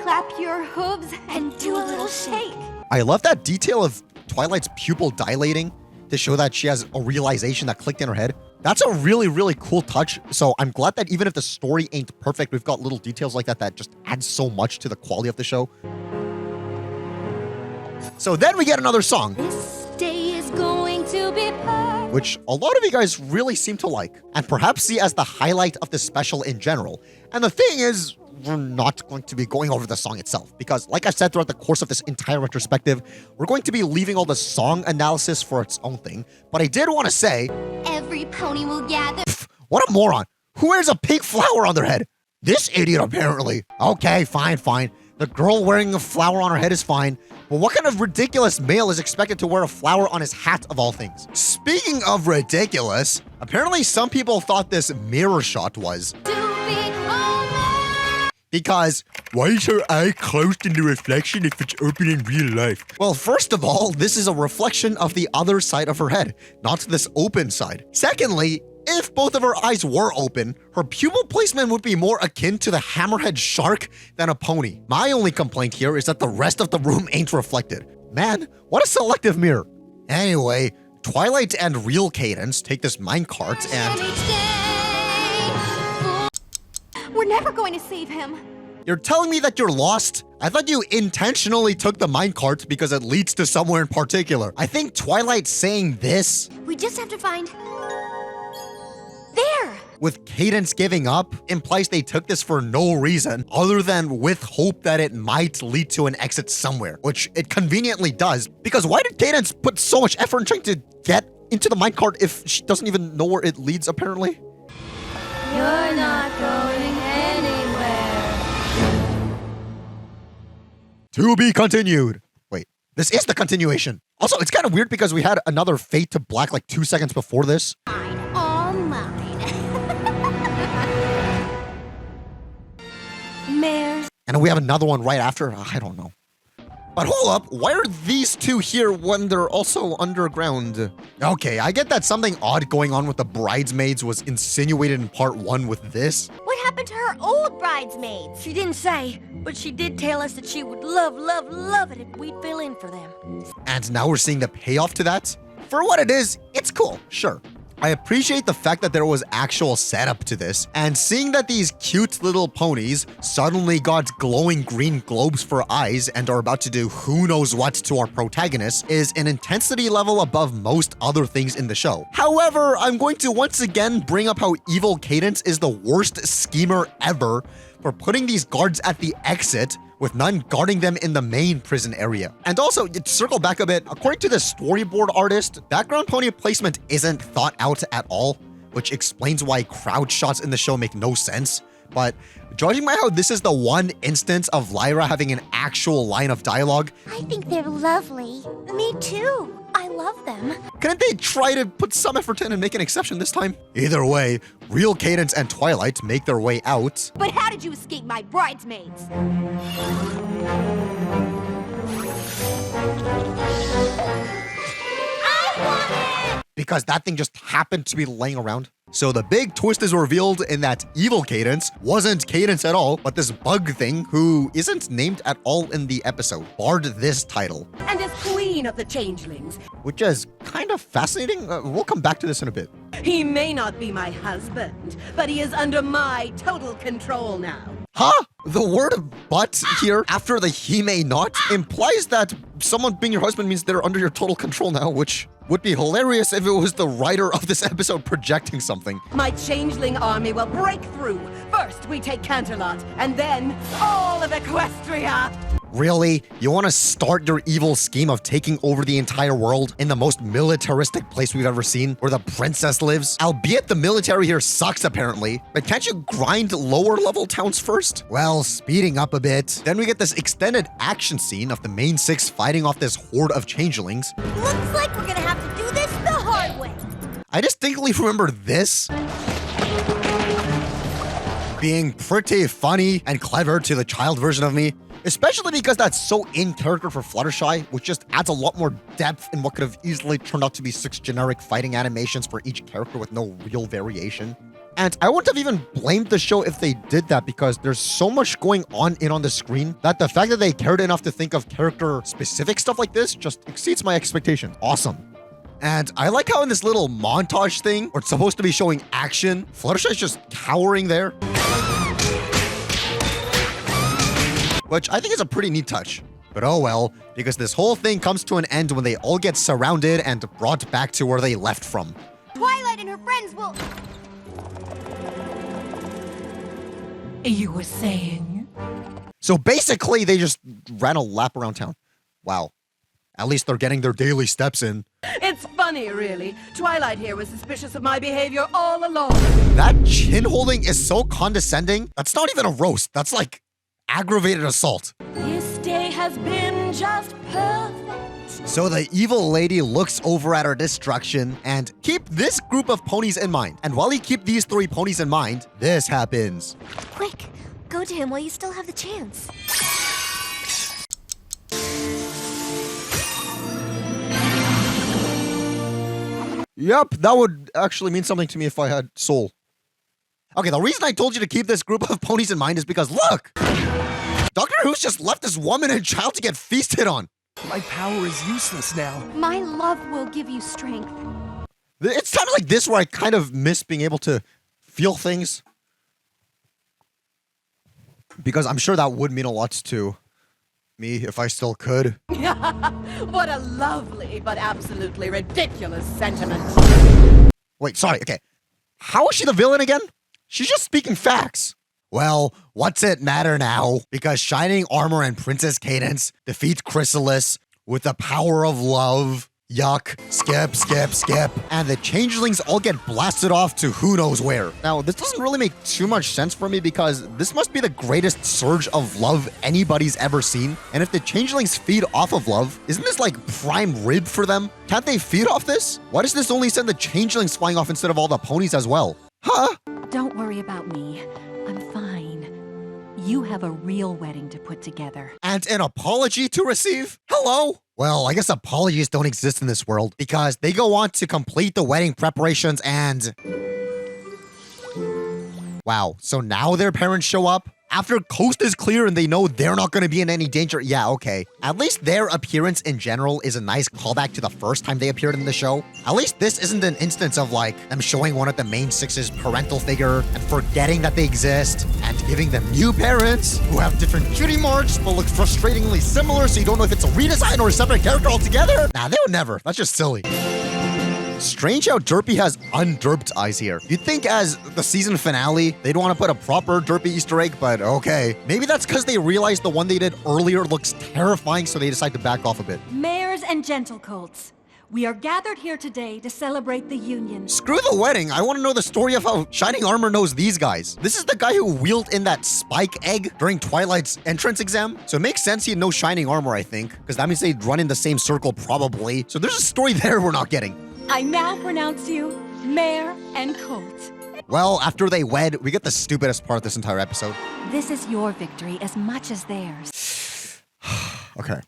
Clap your hooves and do a little shake. I love that detail of Twilight's pupil dilating to show that she has a realization that clicked in her head. That's a really, really cool touch. So I'm glad that even if the story ain't perfect, we've got little details like that that just add so much to the quality of the show. So then we get another song, This day is going to be perfect. which a lot of you guys really seem to like, and perhaps see as the highlight of the special in general. And the thing is, we're not going to be going over the song itself, because like I said throughout the course of this entire retrospective, we're going to be leaving all the song analysis for its own thing. But I did want to say, Every pony will gather. what a moron. Who wears a pink flower on their head? This idiot, apparently. Okay, fine. The girl wearing a flower on her head is fine, but what kind of ridiculous male is expected to wear a flower on his hat of all things? Speaking of ridiculous, apparently some people thought this mirror shot was. Because why is her eye closed in the reflection if it's open in real life? Well, first of all, this is a reflection of the other side of her head, not this open side. Secondly, if both of her eyes were open, her pupil placement would be more akin to the hammerhead shark than a pony. My only complaint here is that the rest of the room ain't reflected. Man, what a selective mirror. Anyway, Twilight and real Cadence take this minecart and... We're never going to save him. You're telling me that you're lost? I thought you intentionally took the minecart because it leads to somewhere in particular. I think Twilight saying this, We just have to find... There! with Cadence giving up, implies they took this for no reason other than with hope that it might lead to an exit somewhere, which it conveniently does. Because why did Cadence put so much effort in trying to get into the minecart if she doesn't even know where it leads, apparently? You're not going anywhere. To be continued. Wait, this is the continuation. Also, it's kind of weird because we had another fade to black like 2 seconds before this. All mine. Mares. And we have another one right after. I don't know. But hold up, why are these two here when they're also underground? Okay, I get that something odd going on with the bridesmaids was insinuated in part 1 with this. What happened to her old bridesmaids? She didn't say, but she did tell us that she would love it if we'd fill in for them. And now we're seeing the payoff to that. For what it is, it's cool, sure. I appreciate the fact that there was actual setup to this, and seeing that these cute little ponies suddenly got glowing green globes for eyes and are about to do who knows what to our protagonists is an intensity level above most other things in the show. However, I'm going to once again bring up how evil Cadence is the worst schemer ever for putting these guards at the exit with none guarding them in the main prison area. And also, to circle back a bit, according to the storyboard artist, background pony placement isn't thought out at all, which explains why crowd shots in the show make no sense. But judging by how this is the one instance of Lyra having an actual line of dialogue, I think they're lovely. Me too. I love them. couldn't they try to put some effort in and make an exception this time? Either way, real Cadence and Twilight make their way out. But how did you escape my bridesmaids? Because that thing just happened to be laying around. So the big twist is revealed in that evil Cadence wasn't Cadence at all, but this bug thing who isn't named at all in the episode, barred this title. And as queen of the changelings, Which is kind of fascinating. We'll come back to this in a bit. he may not be my husband, but he is under my total control now. Huh? The word but here after the he may not implies that someone being your husband means they're under your total control now, which would be hilarious if it was the writer of this episode projecting something. My changeling army will break through. First, we take Canterlot, and then all of Equestria. Really? You want to start your evil scheme of taking over the entire world in the most militaristic place we've ever seen, where the princess lives? Albeit the military here sucks apparently, but can't you grind lower level towns first? Well, speeding up a bit, then we get this extended action scene of the main six fighting off this horde of changelings. Looks like we're gonna have to do this the hard way. I distinctly remember this being pretty funny and clever to the child version of me. Especially because that's so in character for Fluttershy, which just adds a lot more depth in what could have easily turned out to be 6 generic fighting animations for each character with no real variation. And I wouldn't have even blamed the show if they did that because there's so much going on the screen that the fact that they cared enough to think of character-specific stuff like this just exceeds my expectation. Awesome. And I like how in this little montage thing, where it's supposed to be showing action, Fluttershy's just cowering there. Which I think is a pretty neat touch. But oh well, because this whole thing comes to an end when they all get surrounded and brought back to where they left from. Twilight and her friends will... You were saying? So basically, they just ran a lap around town. Wow. At least they're getting their daily steps in. It's funny, really. Twilight here was suspicious of my behavior all along. That chin holding is so condescending. That's not even a roast. That's like aggravated assault. This day has been just perfect. So the evil lady looks over at her destruction and keep this group of ponies in mind. And while you keep these 3 ponies in mind, this happens. Quick, go to him while you still have the chance. Yep, that would actually mean something to me if I had soul. Okay, the reason I told you to keep this group of ponies in mind is because, look! Dr. Hooves just left this woman and child to get feasted on. My power is useless now. My love will give you strength. It's times like this where I kind of miss being able to feel things. Because I'm sure that would mean a lot to Me, if I still could. What a lovely but absolutely ridiculous sentiment. Wait, sorry, okay. How is she the villain again? She's just speaking facts. Well, what's it matter now? Because Shining Armor and Princess Cadence defeat Chrysalis with the power of love. Yuck. Skip, skip, skip. And the changelings all get blasted off to who knows where. Now, this doesn't really make too much sense for me because this must be the greatest surge of love anybody's ever seen. And if the changelings feed off of love, isn't this like prime rib for them? Can't they feed off this? Why does this only send the changelings flying off instead of all the ponies as well? Huh? Don't worry about me. I'm fine. You have a real wedding to put together. And an apology to receive? Hello? Well, I guess apologies don't exist in this world because they go on to complete the wedding preparations and... Wow, so now their parents show up? After coast is clear and they know they're not going to be in any danger? Yeah, okay. At least their appearance in general is a nice callback to the first time they appeared in the show. At least this isn't an instance of like them showing one of the main six's parental figure and forgetting that they exist and giving them new parents who have different cutie marks but look frustratingly similar so you don't know if it's a redesign or a separate character altogether. Nah, they would never. That's just silly. Strange how Derpy has underped eyes here. You'd think as the season finale, they'd want to put a proper Derpy Easter egg, but okay. Maybe that's because they realized the one they did earlier looks terrifying, so they decide to back off a bit. Mares and gentle colts, we are gathered here today to celebrate the union. Screw the wedding. I want to know the story of how Shining Armor knows these guys. This is the guy who wheeled in that spike egg during Twilight's entrance exam. So it makes sense he'd know Shining Armor, I think, because that means they'd run in the same circle probably. So there's a story there we're not getting. I now pronounce you Mare and Colt. Well, after they wed, we get the stupidest part of this entire episode. This is your victory as much as theirs. Okay.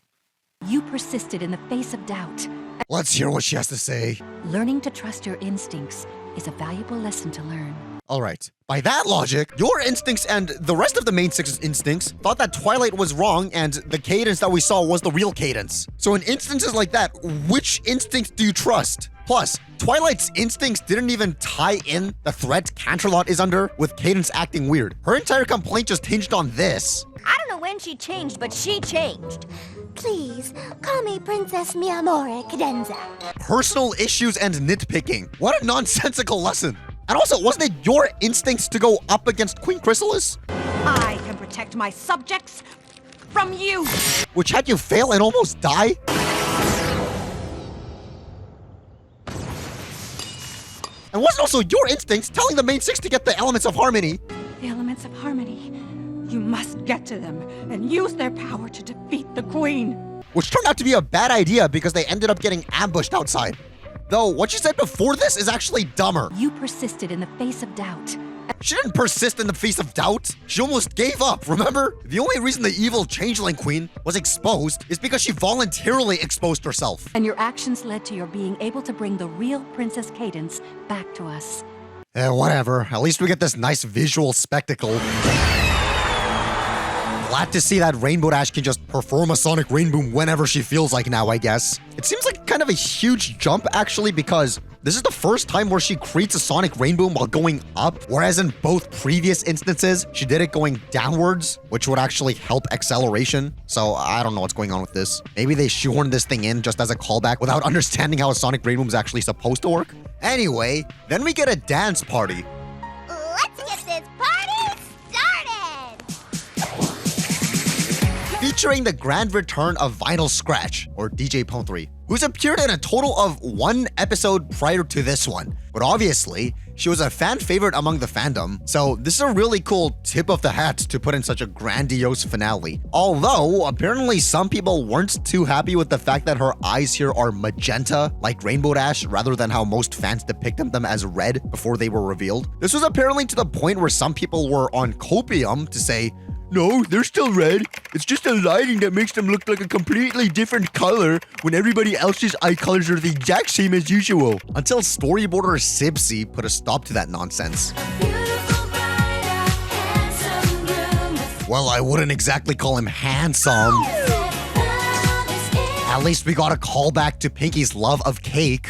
You persisted in the face of doubt. Let's hear what she has to say. Learning to trust your instincts is a valuable lesson to learn. All right. By that logic, your instincts and the rest of the main six's instincts thought that Twilight was wrong and the cadence that we saw was the real cadence. So in instances like that, which instinct do you trust? Plus, Twilight's instincts didn't even tie in the threat Canterlot is under, with Cadence acting weird. Her entire complaint just hinged on this. I don't know when she changed, but she changed. Please, call me Princess Mi Amore Cadenza. Personal issues and nitpicking. What a nonsensical lesson. And also, wasn't it your instincts to go up against Queen Chrysalis? I can protect my subjects from you. Which had you fail and almost die? And wasn't also your instincts telling the main six to get the elements of harmony? The elements of harmony. You must get to them and use their power to defeat the queen. Which turned out to be a bad idea because they ended up getting ambushed outside. Though, what she said before this is actually dumber. You persisted in the face of doubt. She didn't persist in the face of doubt. She almost gave up, remember? The only reason the evil changeling queen was exposed is because she voluntarily exposed herself. And your actions led to your being able to bring the real Princess Cadence back to us. Whatever. At least we get this nice visual spectacle. Glad to see that Rainbow Dash can just perform a Sonic Rainbow whenever she feels like now, I guess. It seems like kind of a huge jump, actually, because this is the first time where she creates a Sonic Rainbow while going up, whereas in both previous instances, she did it going downwards, which would actually help acceleration. So I don't know what's going on with this. Maybe they shoehorned this thing in just as a callback without understanding how a Sonic Rainbow is actually supposed to work. Anyway, then we get a dance party. Let's get this party started! Featuring the grand return of Vinyl Scratch, or DJ Pone 3, who's appeared in a total of 1 episode prior to this one. But obviously, she was a fan favorite among the fandom, so this is a really cool tip of the hat to put in such a grandiose finale. Although, apparently some people weren't too happy with the fact that her eyes here are magenta, like Rainbow Dash, rather than how most fans depicted them as red before they were revealed. This was apparently to the point where some people were on copium to say, no, they're still red. It's just the lighting that makes them look like a completely different color when everybody else's eye colors are the exact same as usual. Until storyboarder Sibsy put a stop to that nonsense. Well, I wouldn't exactly call him handsome. At least we got a callback to Pinky's love of cake.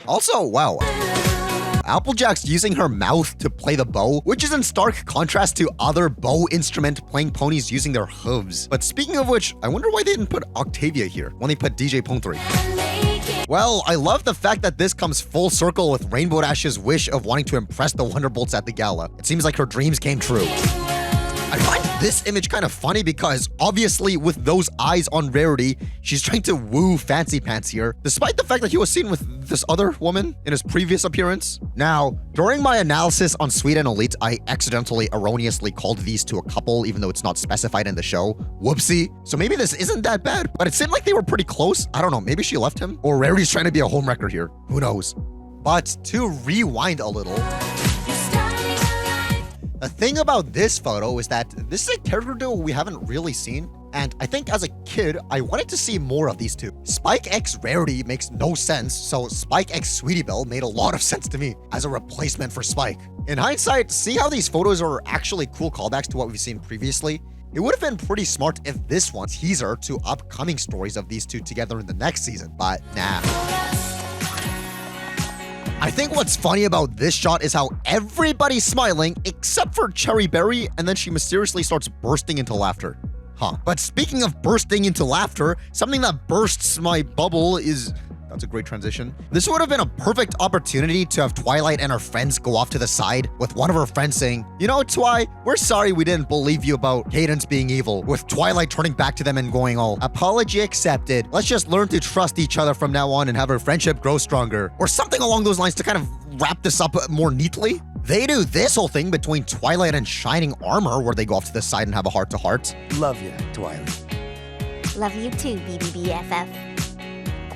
Also, wow. Applejack's using her mouth to play the bow, which is in stark contrast to other bow instrument playing ponies using their hooves. But speaking of which, I wonder why they didn't put Octavia here when they put DJ Pong 3. Well, I love the fact that this comes full circle with Rainbow Dash's wish of wanting to impress the Wonderbolts at the gala. It seems like her dreams came true. I find this image kind of funny because obviously with those eyes on Rarity, she's trying to woo Fancy Pants here, despite the fact that he was seen with this other woman in his previous appearance. Now, during my analysis on Sweet and Elite, I accidentally erroneously called these two a couple, even though it's not specified in the show. Whoopsie. So maybe this isn't that bad, but it seemed like they were pretty close. I don't know, maybe she left him? Or Rarity's trying to be a homewrecker here. Who knows? But to rewind a little, the thing about this photo is that this is a character duo we haven't really seen, and I think as a kid, I wanted to see more of these two. Spike X Rarity makes no sense, so Spike X Sweetie Belle made a lot of sense to me as a replacement for Spike. In hindsight, see how these photos are actually cool callbacks to what we've seen previously? It would have been pretty smart if this was a teaser to upcoming stories of these two together in the next season, but nah. I think what's funny about this shot is how everybody's smiling except for Cherry Berry, and then she mysteriously starts bursting into laughter. Huh. But speaking of bursting into laughter, something that bursts my bubble is... That's a great transition. This would have been a perfect opportunity to have Twilight and her friends go off to the side, with one of her friends saying, "You know, Twi, we're sorry we didn't believe you about Cadence being evil," with Twilight turning back to them and going all, "Apology accepted. Let's just learn to trust each other from now on and have our friendship grow stronger." Or something along those lines to kind of wrap this up more neatly. They do this whole thing between Twilight and Shining Armor, where they go off to the side and have a heart-to-heart. Love you, Twilight. Love you too, BBBFF.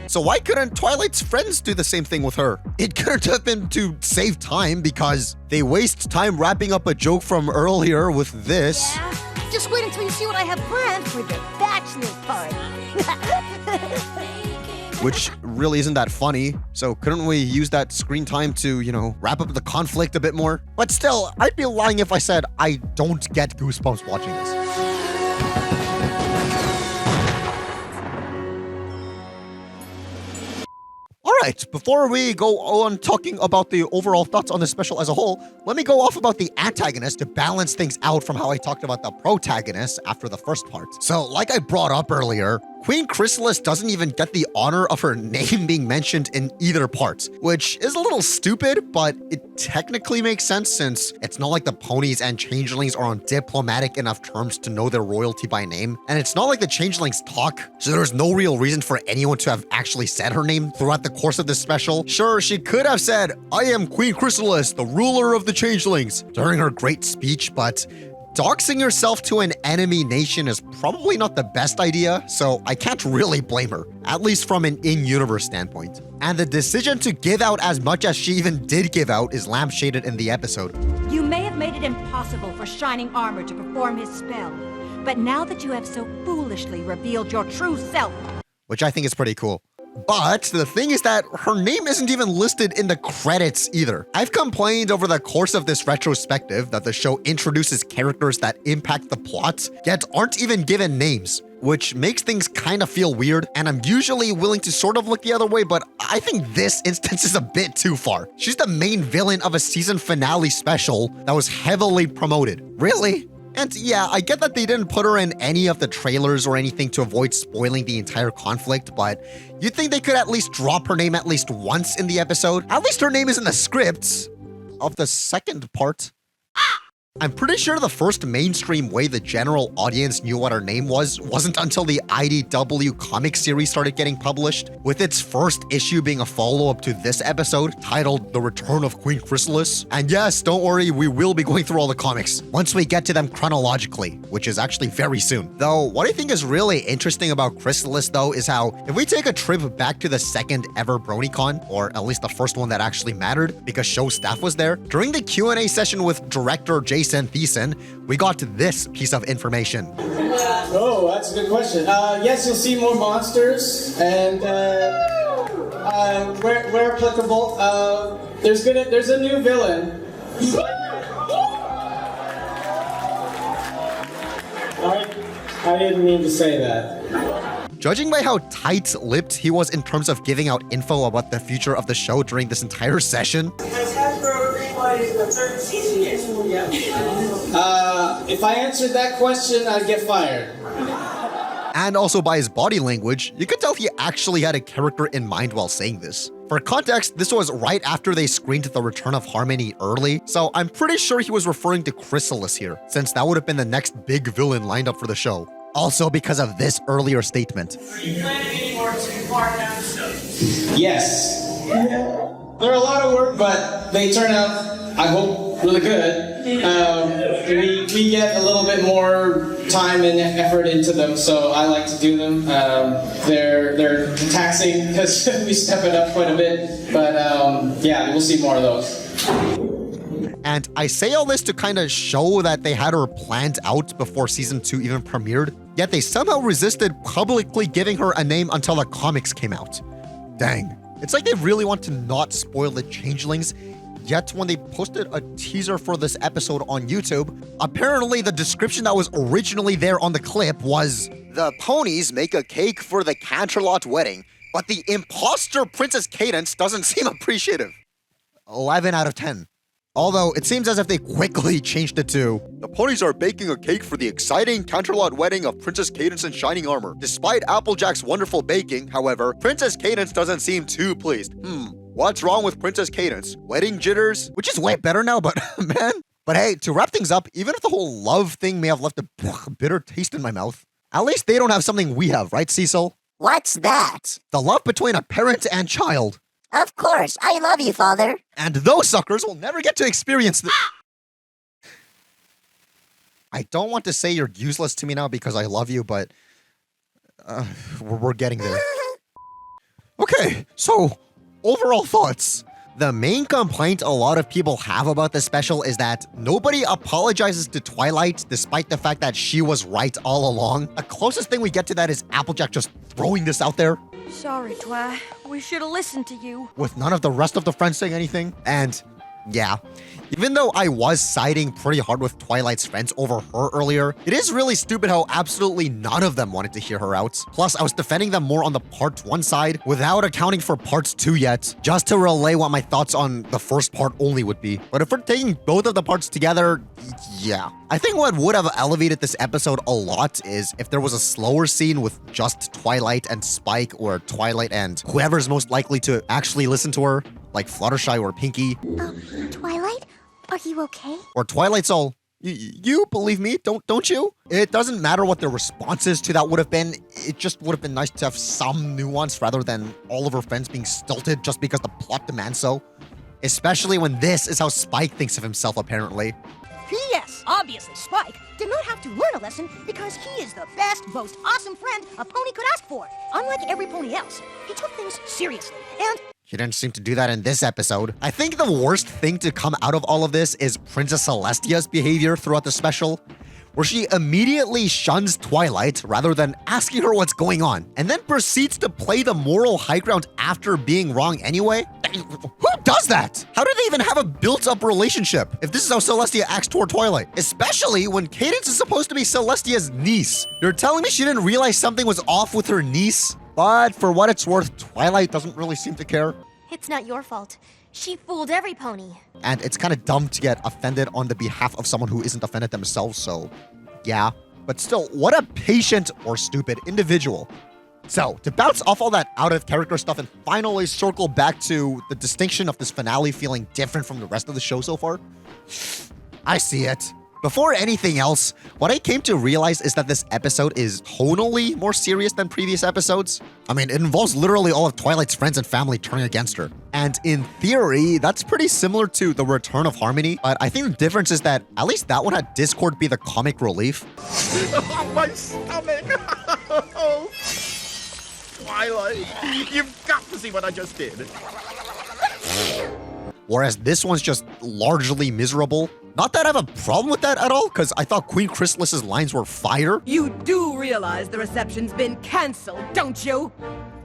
So why couldn't Twilight's friends do the same thing with her? It couldn't have been to save time because they waste time wrapping up a joke from earlier with this. Yeah? Just wait until you see what I have planned for the bachelor party. Which really isn't that funny. So couldn't we use that screen time to, you know, wrap up the conflict a bit more? But still, I'd be lying if I said I don't get goosebumps watching this. Alright, before we go on talking about the overall thoughts on the special as a whole, let me go off about the antagonist to balance things out from how I talked about the protagonist after the first part. So, like I brought up earlier, Queen Chrysalis doesn't even get the honor of her name being mentioned in either part, which is a little stupid, but it technically makes sense since it's not like the ponies and changelings are on diplomatic enough terms to know their royalty by name, and it's not like the changelings talk, so there's no real reason for anyone to have actually said her name throughout the course of this special. Sure, she could have said, "I am Queen Chrysalis, the ruler of the changelings," during her great speech, but doxing yourself to an enemy nation is probably not the best idea, so I can't really blame her, at least from an in-universe standpoint. And the decision to give out as much as she even did give out is lampshaded in the episode. You may have made it impossible for Shining Armor to perform his spell, but now that you have so foolishly revealed your true self, which I think is pretty cool. But the thing is that her name isn't even listed in the credits either. I've complained over the course of this retrospective that the show introduces characters that impact the plot, yet aren't even given names, which makes things kind of feel weird, and I'm usually willing to sort of look the other way, but I think this instance is a bit too far. She's the main villain of a season finale special that was heavily promoted. Really? And yeah, I get that they didn't put her in any of the trailers or anything to avoid spoiling the entire conflict, but you'd think they could at least drop her name at least once in the episode. At least her name is in the scripts of the second part. I'm pretty sure the first mainstream way the general audience knew what her name wasn't until the IDW comic series started getting published, with its first issue being a follow-up to this episode titled The Return of Queen Chrysalis. And yes, don't worry, we will be going through all the comics once we get to them chronologically, which is actually very soon. Though, what I think is really interesting about Chrysalis though is how, if we take a trip back to the second ever BronyCon, or at least the first one that actually mattered because show staff was there, during the Q&A session with director Jason Thiessen, we got this piece of information. Oh, that's a good question. Yes, you'll see more monsters, and where applicable, there's a new villain. I didn't mean to say that. Judging by how tight-lipped he was in terms of giving out info about the future of the show during this entire session, Has Hasbro If I answered that question, I'd get fired. And also by his body language, you could tell he actually had a character in mind while saying this. For context, this was right after they screened the return of Harmony early, so I'm pretty sure he was referring to Chrysalis here, since that would have been the next big villain lined up for the show. Also because of this earlier statement. Are you planning any more two-part episodes? Yes. They're a lot of work, but they turn out, I hope, really good. We get a little bit more time and effort into them, so I like to do them. They're taxing because we step it up quite a bit, but yeah, we'll see more of those. And I say all this to kind of show that they had her planned out before season 2 even premiered, yet they somehow resisted publicly giving her a name until the comics came out. Dang. It's like they really want to not spoil the changelings, yet when they posted a teaser for this episode on YouTube, apparently the description that was originally there on the clip was, "The ponies make a cake for the Canterlot wedding, but the imposter Princess Cadence doesn't seem appreciative." 11 out of 10. Although it seems as if they quickly changed it to, "The ponies are baking a cake for the exciting Canterlot wedding of Princess Cadence in shining armor. Despite Applejack's wonderful baking, however, Princess Cadence doesn't seem too pleased. What's wrong with Princess Cadence? Wedding jitters?" Which is way better now, but man. But hey, to wrap things up, even if the whole love thing may have left a bitter taste in my mouth, at least they don't have something we have, right, Cecil? What's that? The love between a parent and child. Of course, I love you, Father. And those suckers will never get to experience this. I don't want to say you're useless to me now because I love you, but we're getting there. Okay, so overall thoughts. The main complaint a lot of people have about this special is that nobody apologizes to Twilight despite the fact that she was right all along. The closest thing we get to that is Applejack just throwing this out there, Sorry, Twi. We should have listened to you. with none of the rest of the friends saying anything. And yeah, even though I was siding pretty hard with Twilight's friends over her earlier, it is really stupid how absolutely none of them wanted to hear her out. Plus, I was defending them more on the part 1 side without accounting for parts 2 yet, just to relay what my thoughts on the first part only would be. But if we're taking both of the parts together, yeah. I think what would have elevated this episode a lot is if there was a slower scene with just Twilight and Spike, or Twilight and whoever's most likely to actually listen to her, like Fluttershy or Pinky. Twilight, are you okay? Or Twilight's all, you believe me, don't you? It doesn't matter what their responses to that would have been. It just would have been nice to have some nuance rather than all of her friends being stilted just because the plot demands so. Especially when this is how Spike thinks of himself, apparently. P.S. Obviously, Spike did not have to learn a lesson because he is the best, most awesome friend a pony could ask for. Unlike every pony else, he took things seriously, and He didn't seem to do that in this episode. I think the worst thing to come out of all of this is Princess Celestia's behavior throughout the special, where she immediately shuns Twilight rather than asking her what's going on, and then proceeds to play the moral high ground after being wrong anyway. Who does that? How do they even have a built-up relationship if this is how Celestia acts toward Twilight? Especially when Cadence is supposed to be Celestia's niece. You're telling me she didn't realize something was off with her niece? But for what it's worth, Twilight doesn't really seem to care. It's not your fault. She fooled every pony. And it's kind of dumb to get offended on the behalf of someone who isn't offended themselves, so yeah. But still, what a patient or stupid individual. So, to bounce off all that out-of-character stuff and finally circle back to the distinction of this finale feeling different from the rest of the show so far, I see it. Before anything else, what I came to realize is that this episode is tonally more serious than previous episodes. I mean, it involves literally all of Twilight's friends and family turning against her. And in theory, that's pretty similar to The Return of Harmony, but I think the difference is that at least that one had Discord be the comic relief. My stomach! Twilight, you've got to see what I just did. Whereas this one's just largely miserable. Not that I have a problem with that at all, because I thought Queen Chrysalis's lines were fire. You do realize the reception's been cancelled, don't you?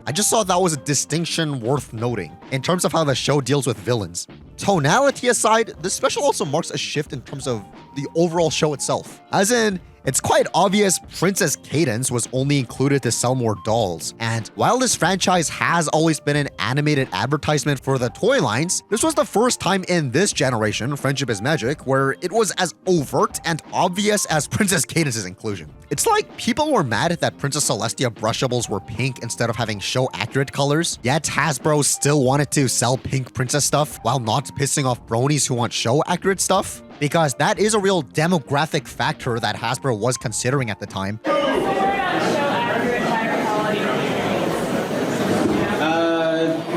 I just thought that was a distinction worth noting in terms of how the show deals with villains. Tonality aside, this special also marks a shift in terms of the overall show itself. As in, it's quite obvious Princess Cadence was only included to sell more dolls. And while this franchise has always been an animated advertisement for the toy lines, this was the first time in this generation, Friendship is Magic, where it was as overt and obvious as Princess Cadence's inclusion. It's like people were mad that Princess Celestia brushables were pink instead of having show-accurate colors, yet Hasbro still wanted to sell pink princess stuff while not pissing off bronies who want show-accurate stuff. Because that is a real demographic factor that Hasbro was considering at the time.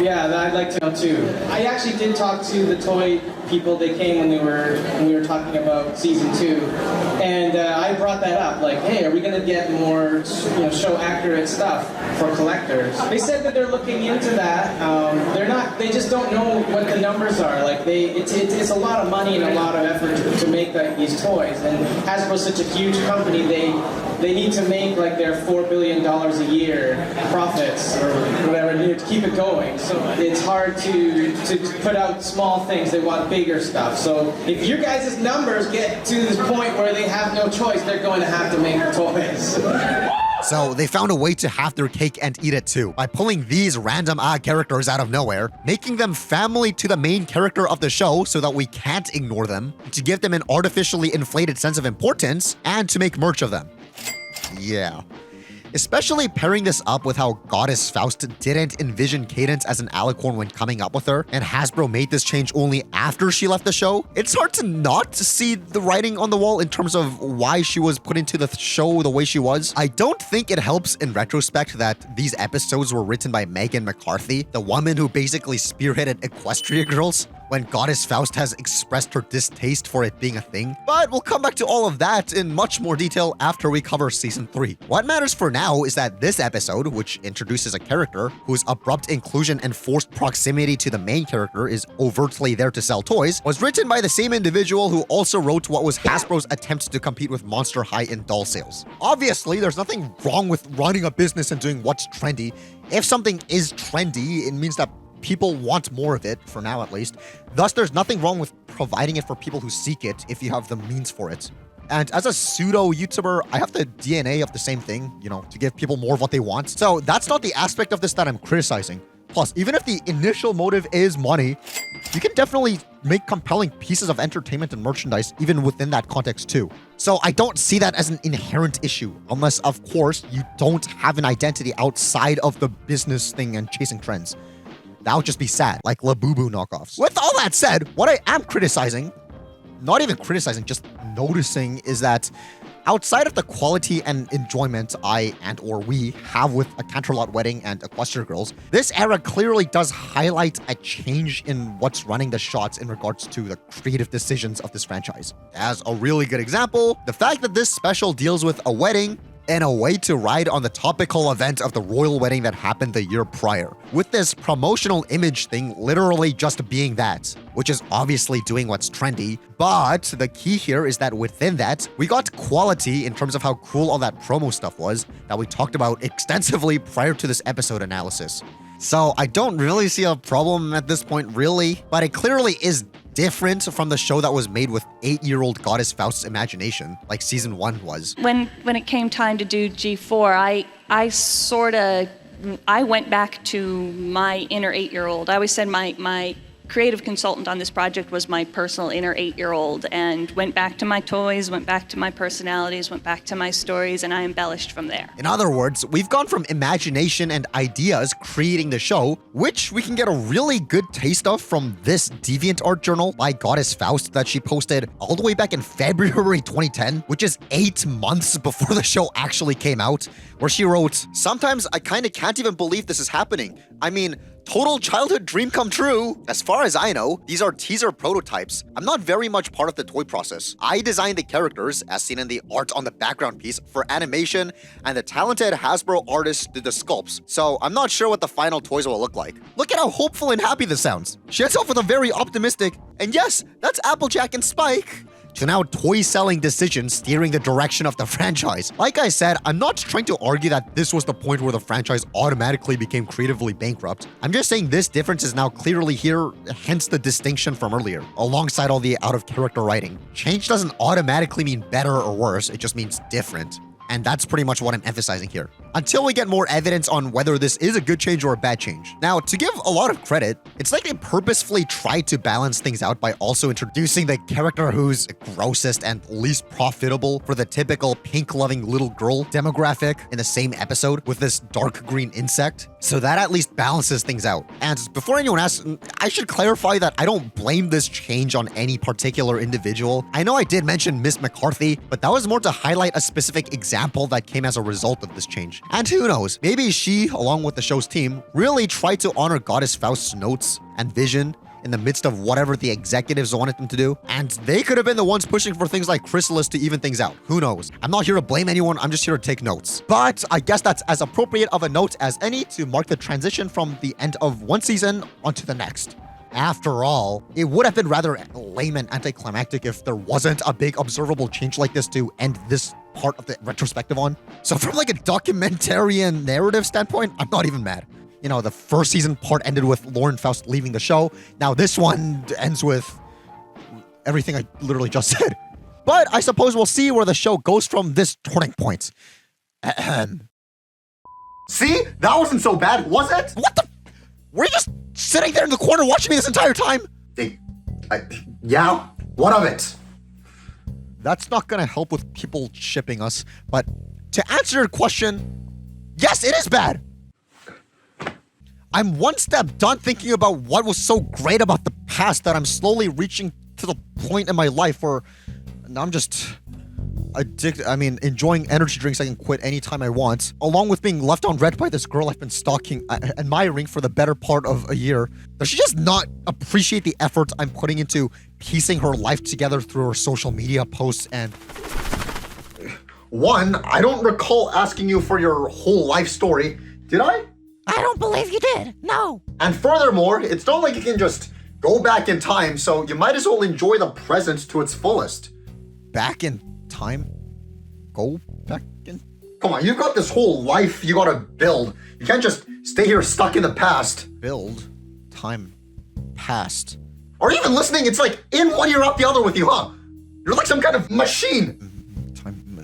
Yeah, I'd like to know too. I actually did talk to the toy people. They came when we were talking about season 2, and I brought that up. Like, hey, are we gonna get more, show accurate stuff for collectors? They said that they're looking into that. They're not. They just don't know what the numbers are. Like, it's a lot of money and a lot of effort to make these toys. And Hasbro's such a huge company. They need to make like their $4 billion a year profits or whatever to keep it going. So it's hard to put out small things. They want bigger stuff. So if your guys' numbers get to this point where they have no choice, they're going to have to make toys. So they found a way to have their cake and eat it too, by pulling these random characters out of nowhere, making them family to the main character of the show so that we can't ignore them, to give them an artificially inflated sense of importance, and to make merch of them. Yeah. Especially pairing this up with how Goddess Faust didn't envision Cadence as an alicorn when coming up with her, and Hasbro made this change only after she left the show. It's hard to not see the writing on the wall in terms of why she was put into the show the way she was. I don't think it helps in retrospect that these episodes were written by Megan McCarthy, the woman who basically spearheaded Equestria Girls, when Goddess Faust has expressed her distaste for it being a thing. But we'll come back to all of that in much more detail after we cover Season 3. What matters for now is that this episode, which introduces a character whose abrupt inclusion and forced proximity to the main character is overtly there to sell toys, was written by the same individual who also wrote what was Hasbro's attempt to compete with Monster High in doll sales. Obviously, there's nothing wrong with running a business and doing what's trendy. If something is trendy, it means that people want more of it, for now at least. Thus, there's nothing wrong with providing it for people who seek it if you have the means for it. And as a pseudo-YouTuber, I have the DNA of the same thing, to give people more of what they want. So that's not the aspect of this that I'm criticizing. Plus, even if the initial motive is money, you can definitely make compelling pieces of entertainment and merchandise even within that context too. So I don't see that as an inherent issue, unless, of course, you don't have an identity outside of the business thing and chasing trends. That would just be sad, like Labubu knockoffs. With all that said, what I am criticizing, not even criticizing, just noticing, is that outside of the quality and enjoyment I and/or we have with a Canterlot wedding and Equestria Girls, this era clearly does highlight a change in what's running the shots in regards to the creative decisions of this franchise. As a really good example, the fact that this special deals with a wedding and a way to ride on the topical event of the royal wedding that happened the year prior, with this promotional image thing literally just being that, which is obviously doing what's trendy. But the key here is that within that, we got quality in terms of how cool all that promo stuff was that we talked about extensively prior to this episode analysis. So I don't really see a problem at this point, really, but it clearly is different from the show that was made with 8-year-old Goddess Faust's imagination, like Season 1 was. When it came time to do G4, I went back to my inner 8-year-old. I always said my creative consultant on this project was my personal inner 8-year-old, and went back to my toys, went back to my personalities, went back to my stories, and I embellished from there. In other words, we've gone from imagination and ideas creating the show, which we can get a really good taste of from this DeviantArt journal by Goddess Faust that she posted all the way back in February 2010, which is 8 months before the show actually came out, where she wrote, "Sometimes I kinda can't even believe this is happening. I mean, total childhood dream come true. As far as I know, these are teaser prototypes. I'm not very much part of the toy process. I designed the characters, as seen in the art on the background piece, for animation, and the talented Hasbro artists did the sculpts, so I'm not sure what the final toys will look like." Look at how hopeful and happy this sounds. She ends off with a very optimistic, and yes, that's Applejack and Spike, to now toy-selling decisions steering the direction of the franchise. Like I said, I'm not trying to argue that this was the point where the franchise automatically became creatively bankrupt. I'm just saying this difference is now clearly here, hence the distinction from earlier, alongside all the out-of-character writing. Change doesn't automatically mean better or worse, it just means different. And that's pretty much what I'm emphasizing here. Until we get more evidence on whether this is a good change or a bad change. Now, to give a lot of credit, it's like they purposefully tried to balance things out by also introducing the character who's grossest and least profitable for the typical pink-loving little girl demographic in the same episode with this dark green insect. So that at least balances things out. And before anyone asks, I should clarify that I don't blame this change on any particular individual. I know I did mention Miss McCarthy, but that was more to highlight a specific example that came as a result of this change. And who knows, maybe she, along with the show's team, really tried to honor Goddess Faust's notes and vision in the midst of whatever the executives wanted them to do. And they could have been the ones pushing for things like Chrysalis to even things out. Who knows? I'm not here to blame anyone, I'm just here to take notes. But I guess that's as appropriate of a note as any to mark the transition from the end of one season onto the next. After all, it would have been rather lame and anticlimactic if there wasn't a big observable change like this to end this part of the retrospective on. So from like a documentarian narrative standpoint, I'm not even mad. You know, the first season part ended with Lauren Faust leaving the show. Now this one ends with everything I literally just said. But I suppose we'll see where the show goes from this turning point. See? That wasn't so bad, was it? What the? Were you just sitting there in the corner watching me this entire time? Yeah? What of it? That's not gonna help with people shipping us, but to answer your question, yes, it is bad. I'm one step done thinking about what was so great about the past that I'm slowly reaching to the point in my life where I'm just enjoying energy drinks I can quit anytime I want, along with being left on red by this girl I've been stalking, admiring for the better part of a year. Does she just not appreciate the effort I'm putting into piecing her life together through her social media posts and... One, I don't recall asking you for your whole life story, did I? I don't believe you did, no. And furthermore, it's not like you can just go back in time, so you might as well enjoy the present to its fullest. Back in time? Go back in? Come on, you've got this whole life you gotta build. You can't just stay here stuck in the past. Build? Time? Past? Are you even listening? It's like in one ear out the other with you, huh? You're like some kind of machine.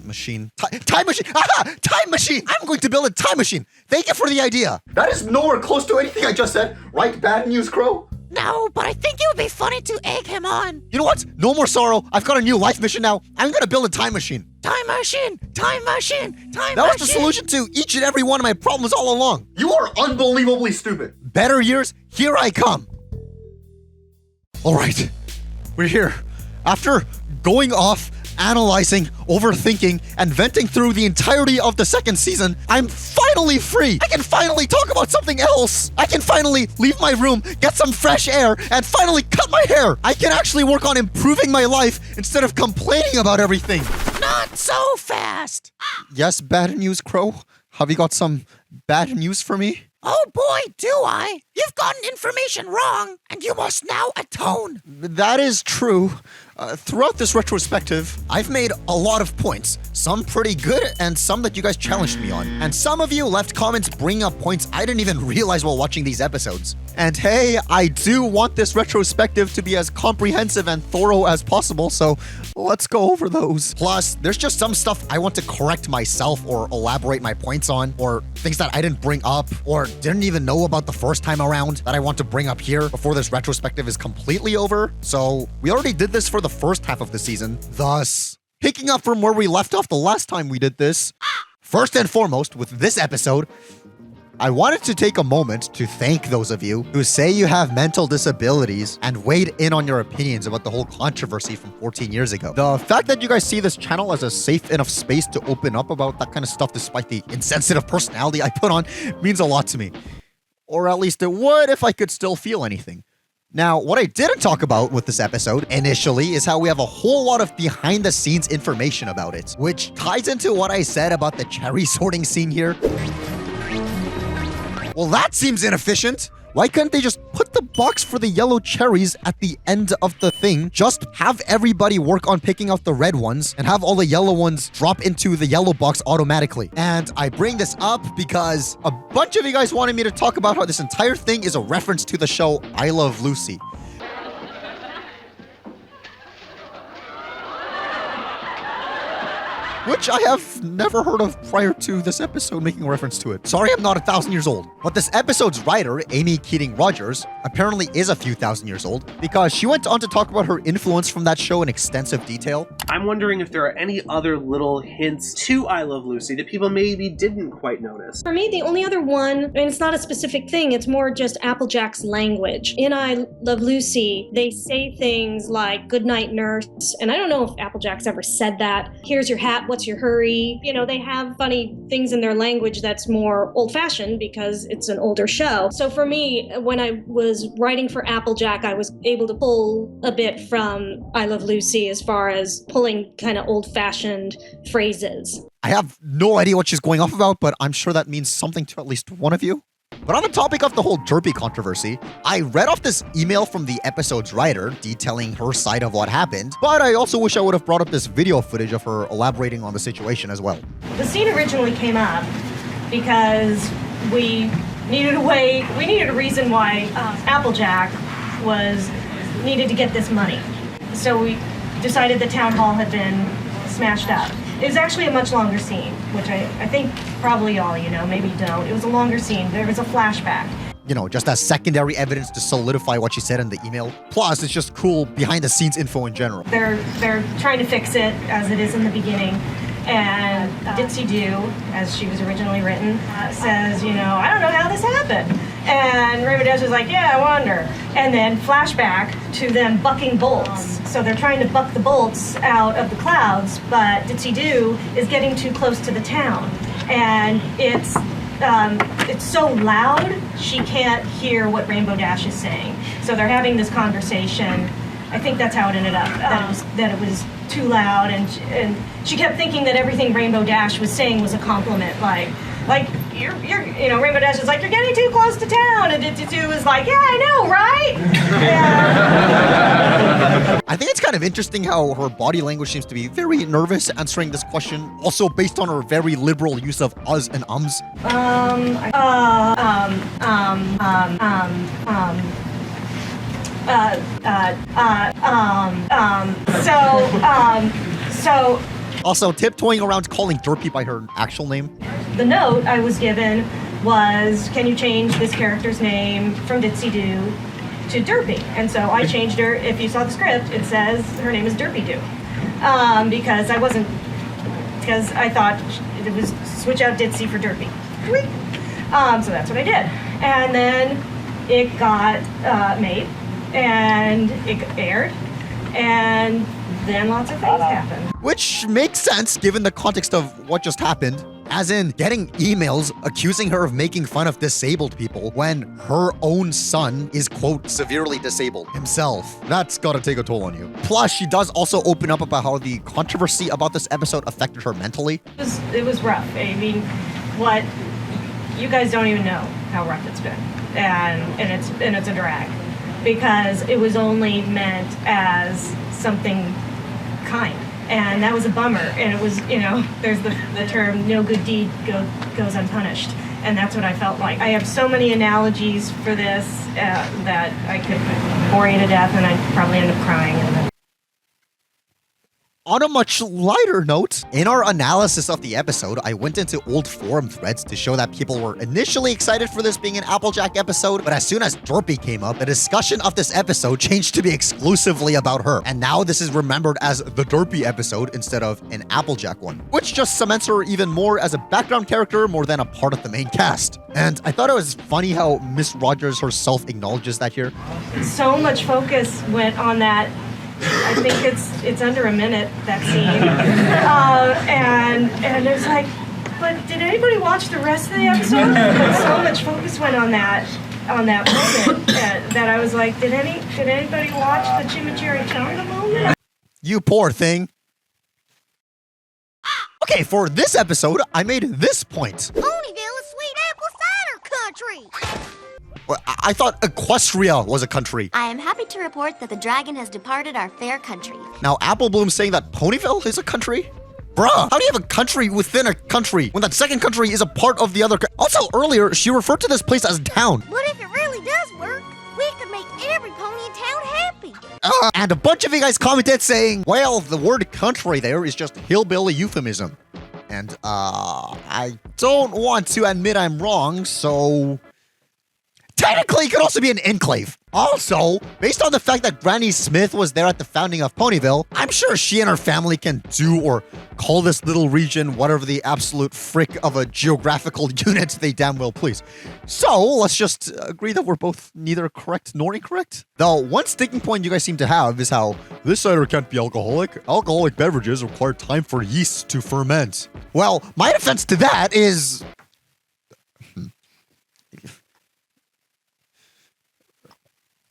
Machine. Time machine! Aha! Time machine! I'm going to build a time machine! Thank you for the idea! That is nowhere close to anything I just said, right, Bad News Crow? No, but I think it would be funny to egg him on. You know what? No more sorrow. I've got a new life mission now. I'm gonna build a time machine. Time machine! Time machine! Time machine! That was the solution to each and every one of my problems all along. You are unbelievably stupid. Better years, here I come. Alright, we're here. After going off, analyzing, overthinking, and venting through the entirety of the second season, I'm finally free! I can finally talk about something else! I can finally leave my room, get some fresh air, and finally cut my hair! I can actually work on improving my life instead of complaining about everything! Not so fast! Yes, Bad News Crow? Have you got some bad news for me? Oh boy, do I! You've gotten information wrong, and you must now atone! That is true. Throughout this retrospective, I've made a lot of points. Some pretty good, and some that you guys challenged me on. And some of you left comments bringing up points I didn't even realize while watching these episodes. And hey, I do want this retrospective to be as comprehensive and thorough as possible, so let's go over those. Plus, there's just some stuff I want to correct myself or elaborate my points on, or things that I didn't bring up, or didn't even know about the first time around that I want to bring up here before this retrospective is completely over. So we already did this for the first half of the season, thus picking up from where we left off the last time we did this. First and foremost, with this episode, I wanted to take a moment to thank those of you who say you have mental disabilities and weighed in on your opinions about the whole controversy from 14 years ago. The fact that you guys see this channel as a safe enough space to open up about that kind of stuff despite the insensitive personality I put on means a lot to me. Or at least it would if I could still feel anything. Now, what I didn't talk about with this episode initially is how we have a whole lot of behind-the-scenes information about it, which ties into what I said about the cherry sorting scene here. Well, that seems inefficient. Why couldn't they just put the box for the yellow cherries at the end of the thing? Just have everybody work on picking out the red ones and have all the yellow ones drop into the yellow box automatically. And I bring this up because a bunch of you guys wanted me to talk about how this entire thing is a reference to the show I Love Lucy. which I have never heard of prior to this episode making reference to it. Sorry, I'm not 1,000 years old. But this episode's writer, Amy Keating Rogers, apparently is a few thousand years old because she went on to talk about her influence from that show in extensive detail. I'm wondering if there are any other little hints to I Love Lucy that people maybe didn't quite notice. For me, the only other one, and it's not a specific thing, it's more just Applejack's language. In I Love Lucy, they say things like, "Good night, nurse," and I don't know if Applejack's ever said that. "Here's your hat, what's your hurry?" You know, they have funny things in their language that's more old-fashioned because it's an older show. So for me, when I was writing for Applejack, I was able to pull a bit from I Love Lucy as far as pulling kind of old-fashioned phrases. I have no idea what she's going off about, but I'm sure that means something to at least one of you. But on the topic of the whole Derpy controversy, I read off this email from the episode's writer detailing her side of what happened, but I also wish I would have brought up this video footage of her elaborating on the situation as well. The scene originally came up because we needed a reason why Applejack needed to get this money. So we decided the town hall had been smashed up. It was actually a much longer scene, which I think probably all you know, maybe you don't. It was a longer scene. There was a flashback. You know, just as secondary evidence to solidify what she said in the email. Plus, it's just cool behind-the-scenes info in general. They're trying to fix it as it is in the beginning. And Ditsy Doo, as she was originally written, says, you know, "I don't know how this happened." And Rainbow Dash was like, "Yeah, I wonder." And then flashback to them bucking bolts. So they're trying to buck the bolts out of the clouds, but Ditsy Doo is getting too close to the town. And it's so loud, she can't hear what Rainbow Dash is saying. So they're having this conversation. I think that's how it ended up, that it was too loud, and she kept thinking that everything Rainbow Dash was saying was a compliment, like you're you know, Rainbow Dash is like, "You're getting too close to town," and Ditsy was like, "Yeah, I know, right?" I think it's kind of interesting how her body language seems to be very nervous answering this question, also based on her very liberal use of us and ums. So also tiptoeing around calling Derpy by her actual name. The note I was given was, "Can you change this character's name from Ditsy Doo to Derpy?" And so I changed her. If you saw the script, it says her name is Derpy Doo. Because I thought it was switch out Ditsy for Derpy. So that's what I did. And then it got made, and it aired, and then lots of things happened. Which makes sense given the context of what just happened. As in, getting emails accusing her of making fun of disabled people when her own son is, quote, severely disabled himself. That's gotta take a toll on you. Plus, she does also open up about how the controversy about this episode affected her mentally. It was rough. I mean, what you guys don't even know how rough it's been, and it's a drag, because it was only meant as something kind. And that was a bummer. And it was, you know, there's the term, "no good deed goes unpunished." And that's what I felt like. I have so many analogies for this that I could bore you to death, and I'd probably end up crying. On a much lighter note, in our analysis of the episode, I went into old forum threads to show that people were initially excited for this being an Applejack episode, but as soon as Derpy came up, the discussion of this episode changed to be exclusively about her. And now this is remembered as the Derpy episode instead of an Applejack one, which just cements her even more as a background character more than a part of the main cast. And I thought it was funny how Miss Rogers herself acknowledges that here. So much focus went on that. I think it's under a minute, that scene. And it's like, but did anybody watch the rest of the episode? But so much focus went on that moment that I was like, did anybody watch the Chimichurri Chonga moment? You poor thing. Okay, for this episode, I made this point. Ponyville is sweet apple cider country. I thought Equestria was a country. I am happy to report that the dragon has departed our fair country. Now Apple Bloom's saying that Ponyville is a country? Bruh, how do you have a country within a country when that second country is a part of the other? Also, earlier, she referred to this place as town. But if it really does work, we could make every pony in town happy. And a bunch of you guys commented saying, well, the word country there is just hillbilly euphemism. And, I don't want to admit I'm wrong, so... Technically, it could also be an enclave. Also, based on the fact that Granny Smith was there at the founding of Ponyville, I'm sure she and her family can do or call this little region whatever the absolute frick of a geographical unit they damn well please. So, let's just agree that we're both neither correct nor incorrect. Though, one sticking point you guys seem to have is how this cider can't be alcoholic. Alcoholic beverages require time for yeast to ferment. Well, my defense to that is...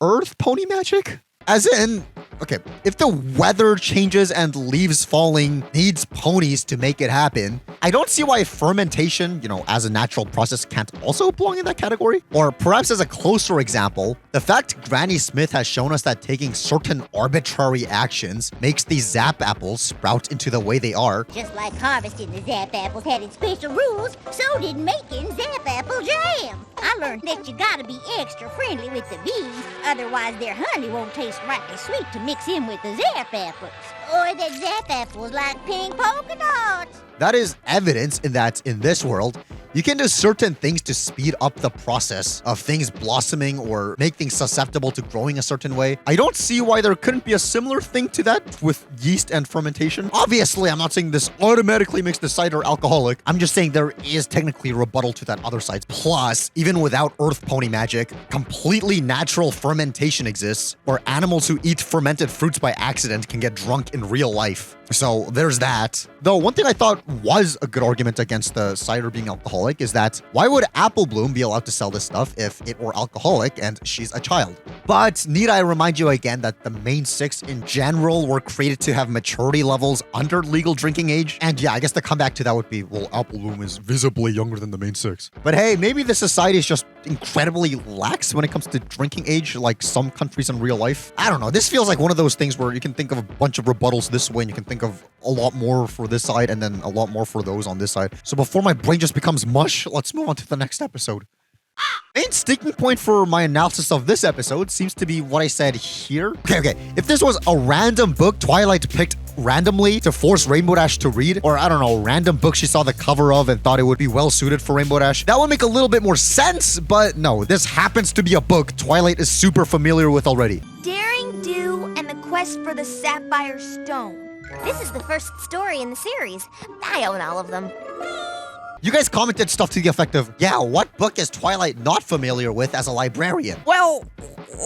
Earth pony magic? As in, okay, if the weather changes and leaves falling needs ponies to make it happen, I don't see why fermentation, as a natural process can't also belong in that category. Or perhaps as a closer example, the fact Granny Smith has shown us that taking certain arbitrary actions makes these zap apples sprout into the way they are. Just like harvesting the zap apples had its special rules, so did making zap apple jam. I learned that you gotta be extra friendly with the bees, otherwise their honey won't taste rightly sweet to mix in with the zap apples. Or that zap apples like pink polka dots. That is evidence in that in this world, you can do certain things to speed up the process of things blossoming or make things susceptible to growing a certain way. I don't see why there couldn't be a similar thing to that with yeast and fermentation. Obviously, I'm not saying this automatically makes the cider alcoholic. I'm just saying there is technically a rebuttal to that other side. Plus, even without earth pony magic, completely natural fermentation exists, where animals who eat fermented fruits by accident can get drunk in real life. So there's that. Though one thing I thought was a good argument against the cider being alcoholic is that why would Apple Bloom be allowed to sell this stuff if it were alcoholic and she's a child? But need I remind you again that the main six in general were created to have maturity levels under legal drinking age? And yeah, I guess the comeback to that would be, well, Apple Bloom is visibly younger than the main six. But hey, maybe the society is just incredibly lax when it comes to drinking age, like some countries in real life. I don't know. This feels like one of those things where you can think of a bunch of rebuttals this way and you can think of a lot more for this side and then a lot more for those on this side. So before my brain just becomes mush, let's move on to the next episode. Main sticking point for my analysis of this episode seems to be what I said here. Okay. If this was a random book Twilight picked randomly to force Rainbow Dash to read, or I don't know, random book she saw the cover of and thought it would be well suited for Rainbow Dash, that would make a little bit more sense, but no, this happens to be a book Twilight is super familiar with already. Daring Do and the Quest for the Sapphire Stone. This is the first story in the series. I own all of them. You guys commented stuff to the effect of, yeah, what book is Twilight not familiar with as a librarian? Well,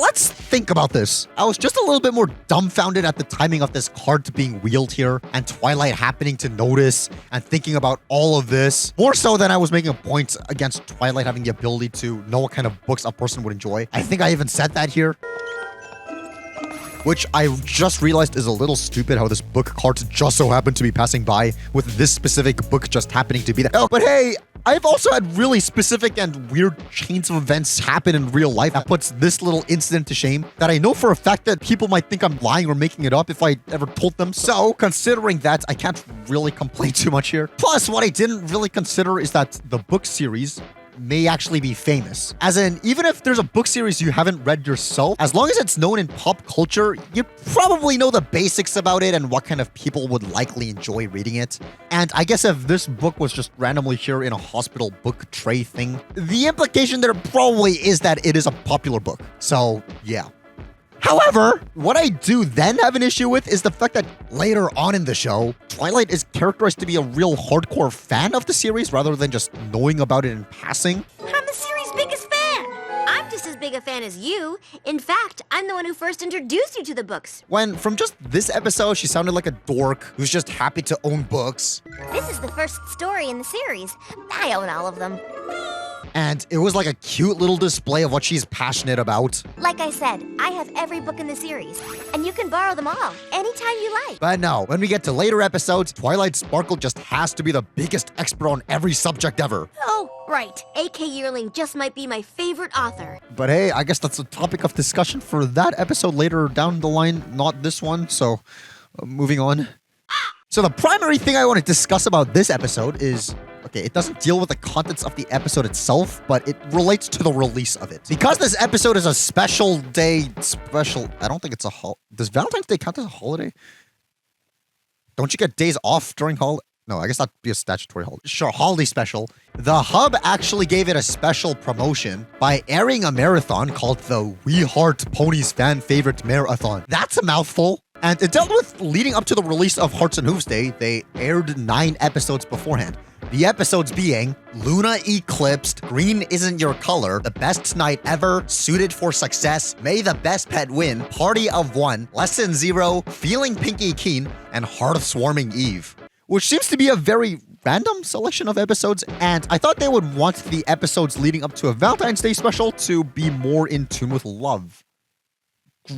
let's think about this. I was just a little bit more dumbfounded at the timing of this card being wheeled here and Twilight happening to notice and thinking about all of this. More so than I was making a point against Twilight having the ability to know what kind of books a person would enjoy. I think I even said that here. Which I just realized is a little stupid how this book card just so happened to be passing by with this specific book just happening to be there. Oh, but hey, I've also had really specific and weird chains of events happen in real life that puts this little incident to shame that I know for a fact that people might think I'm lying or making it up if I ever told them. So considering that, I can't really complain too much here. Plus, what I didn't really consider is that the book series may actually be famous. As in, even if there's a book series you haven't read yourself, as long as it's known in pop culture, you probably know the basics about it and what kind of people would likely enjoy reading it. And I guess if this book was just randomly here in a hospital book tray thing, the implication there probably is that it is a popular book. So, yeah. However, what I do then have an issue with is the fact that later on in the show, Twilight is characterized to be a real hardcore fan of the series rather than just knowing about it in passing. I'm the series' biggest fan. I'm just as big a fan as you. In fact, I'm the one who first introduced you to the books. When, from just this episode, she sounded like a dork who's just happy to own books. This is the first story in the series. I own all of them. And it was like a cute little display of what she's passionate about. Like I said, I have every book in the series, and you can borrow them all anytime you like. But no, when we get to later episodes, Twilight Sparkle just has to be the biggest expert on every subject ever. Oh, right. A.K. Yearling just might be my favorite author. But hey, I guess that's a topic of discussion for that episode later down the line, not this one, so moving on. So the primary thing I want to discuss about this episode is Okay, it doesn't deal with the contents of the episode itself, but it relates to the release of it. Because this episode is a special day, I don't think it's a does Valentine's Day count as a holiday? Don't you get days off during holiday? No, I guess that'd be a statutory holiday. Sure, holiday special. The Hub actually gave it a special promotion by airing a marathon called the We Heart Ponies Fan Favorite Marathon. That's a mouthful. And it dealt with leading up to the release of Hearts and Hooves Day. They aired 9 episodes beforehand. The episodes being Luna Eclipsed, Green Isn't Your Color, The Best Night Ever, Suited for Success, May the Best Pet Win, Party of One, Lesson 0, Feeling Pinky Keen, and Hearth Swarming Eve. Which seems to be a very random selection of episodes, and I thought they would want the episodes leading up to a Valentine's Day special to be more in tune with love.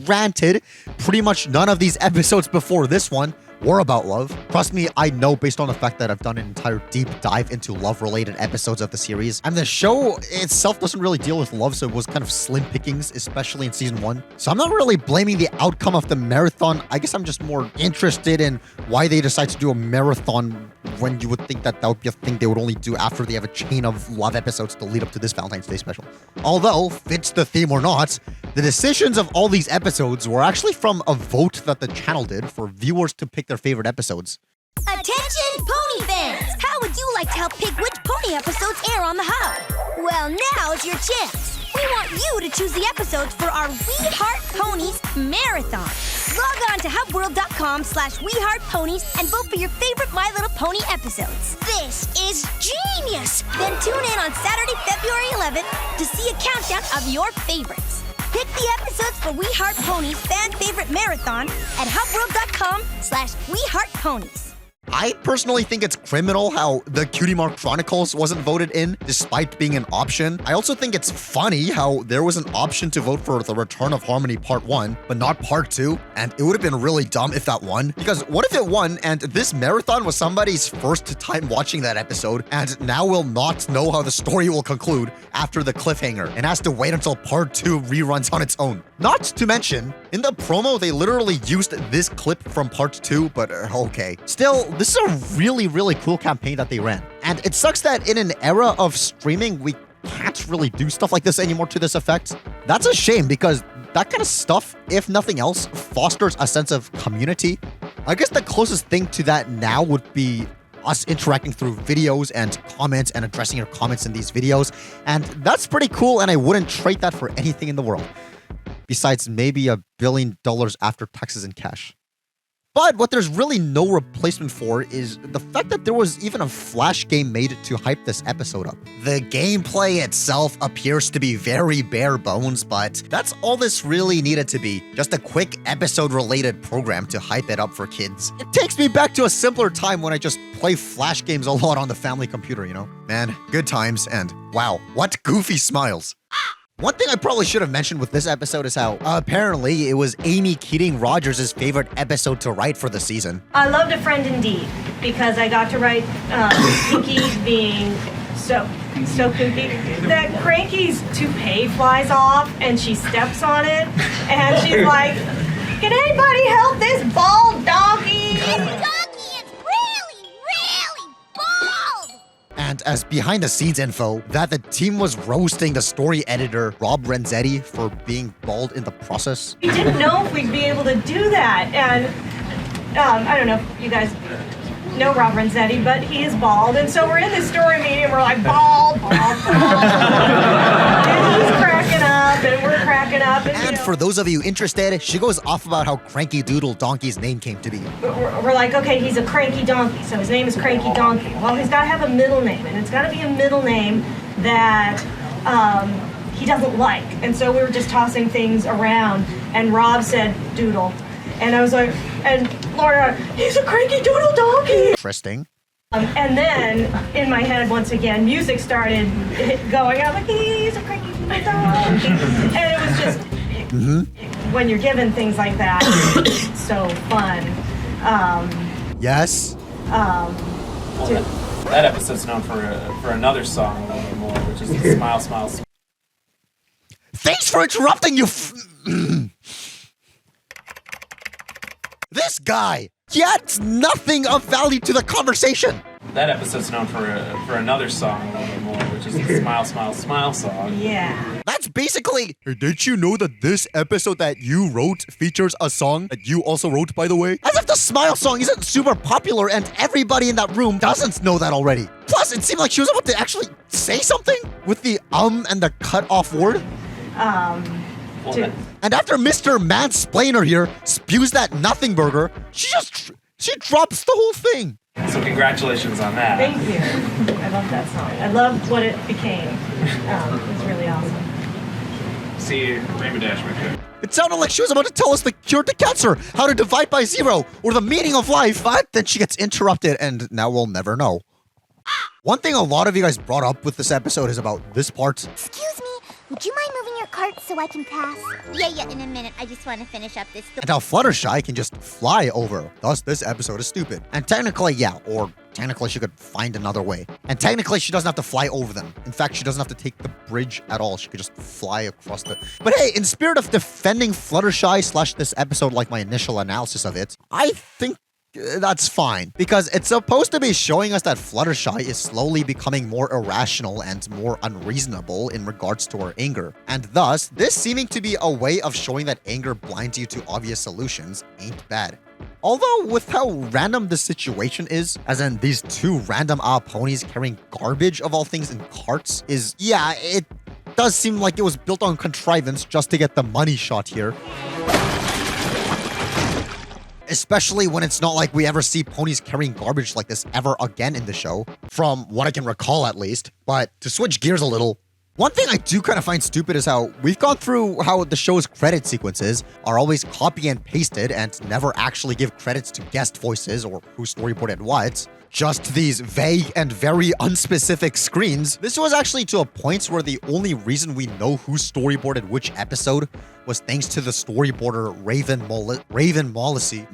Granted, pretty much none of these episodes before this one were about love. Trust me, I know based on the fact that I've done an entire deep dive into love-related episodes of the series. And the show itself doesn't really deal with love, so it was kind of slim pickings, especially in season 1. So I'm not really blaming the outcome of the marathon. I guess I'm just more interested in why they decide to do a marathon when you would think that that would be a thing they would only do after they have a chain of love episodes to lead up to this Valentine's Day special. Although, fits the theme or not, the decisions of all these episodes were actually from a vote that the channel did for viewers to pick their favorite episodes. Attention, pony fans! How would you like to help pick which pony episodes air on the Hub? Well, now's your chance. We want you to choose the episodes for our We Heart Ponies Marathon. Log on to hubworld.com/WeHeartPonies and vote for your favorite My Little Pony episodes. This is genius! Then tune in on Saturday, February 11th to see a countdown of your favorites. Pick the episodes for We Heart Ponies Fan Favorite Marathon at hubworld.com/WeHeartPonies. I personally think it's criminal how the Cutie Mark Chronicles wasn't voted in, despite being an option. I also think it's funny how there was an option to vote for The Return of Harmony Part 1, but not Part 2, and it would have been really dumb if that won. Because what if it won, and this marathon was somebody's first time watching that episode, and now will not know how the story will conclude after the cliffhanger, and has to wait until Part 2 reruns on its own. Not to mention, in the promo, they literally used this clip from Part 2, but okay. Still, this is a really, really cool campaign that they ran. And it sucks that in an era of streaming, we can't really do stuff like this anymore to this effect. That's a shame because that kind of stuff, if nothing else, fosters a sense of community. I guess the closest thing to that now would be us interacting through videos and comments and addressing your comments in these videos. And that's pretty cool, and I wouldn't trade that for anything in the world. Besides maybe $1 billion after taxes in cash. But what there's really no replacement for is the fact that there was even a Flash game made to hype this episode up. The gameplay itself appears to be very bare bones, but that's all this really needed to be. Just a quick episode-related program to hype it up for kids. It takes me back to a simpler time when I just play Flash games a lot on the family computer, you know? Man, good times, and wow, what goofy smiles. One thing I probably should have mentioned with this episode is how apparently it was Amy Keating Rogers' favorite episode to write for the season. I loved A Friend Indeed because I got to write Pinky being so kooky that Cranky's toupee flies off and she steps on it and she's like, "Can anybody help this bald donkey?" And as behind-the-scenes info, that the team was roasting the story editor, Rob Renzetti, for being bald in the process. We didn't know if we'd be able to do that, and I don't know if you guys know Rob Renzetti, but he is bald, and so we're in this story meeting, and we're like, bald. And he's cracking up, and we're cracking up. And for those of you interested, she goes off about how Cranky Doodle Donkey's name came to be. We're like, okay, he's a cranky donkey, so his name is Cranky Donkey. Well, he's got to have a middle name, and it's got to be a middle name that he doesn't like. And so we were just tossing things around, and Rob said Doodle. And I was like, and Laura, he's a Cranky Doodle Donkey. Interesting. And then, in my head, once again, music started going. I'm like, he's a Cranky Doodle Donkey. And it was just, when you're given things like that, it's so fun. Yes. That episode's known for another song a little bit more, which is Smile, Smile, Smile. Thanks for interrupting, you This guy, he adds nothing of value to the conversation. That episode's known for another song a little bit more, which is the Smile, Smile, Smile song. Yeah. That's basically... Hey, did you know that this episode that you wrote features a song that you also wrote, by the way? As if the Smile song isn't super popular and everybody in that room doesn't know that already. Plus, it seemed like she was about to actually say something with the and the cut-off word. And after Mr. Mansplainer here spews that nothing burger, she drops the whole thing. So congratulations on that. Thank you. I love that song. I love what it became. It was really awesome. See, Rainbow Dash right there. It sounded like she was about to tell us the cure to cancer, how to divide by zero, or the meaning of life, but then she gets interrupted, and now we'll never know. One thing a lot of you guys brought up with this episode is about this part. Excuse me, would you mind moving your cart so I can pass? Yeah, in a minute. I just want to finish up this. And how Fluttershy can just fly over. Thus, this episode is stupid. And technically, yeah, or technically she could find another way. And technically, she doesn't have to fly over them. In fact, she doesn't have to take the bridge at all. She could just fly across the... But hey, in spirit of defending Fluttershy / this episode, like my initial analysis of it, I think that's fine, because it's supposed to be showing us that Fluttershy is slowly becoming more irrational and more unreasonable in regards to her anger. And thus, this seeming to be a way of showing that anger blinds you to obvious solutions ain't bad. Although, with how random the situation is, as in these two random ponies carrying garbage of all things in carts, yeah, it does seem like it was built on contrivance just to get the money shot here. Especially when it's not like we ever see ponies carrying garbage like this ever again in the show, from what I can recall at least. But to switch gears a little, one thing I do kind of find stupid is how we've gone through how the show's credit sequences are always copy and pasted and never actually give credits to guest voices or who storyboarded what. Just these vague and very unspecific screens. This was actually to a point where the only reason we know who storyboarded which episode was thanks to the storyboarder Raven Mollisi,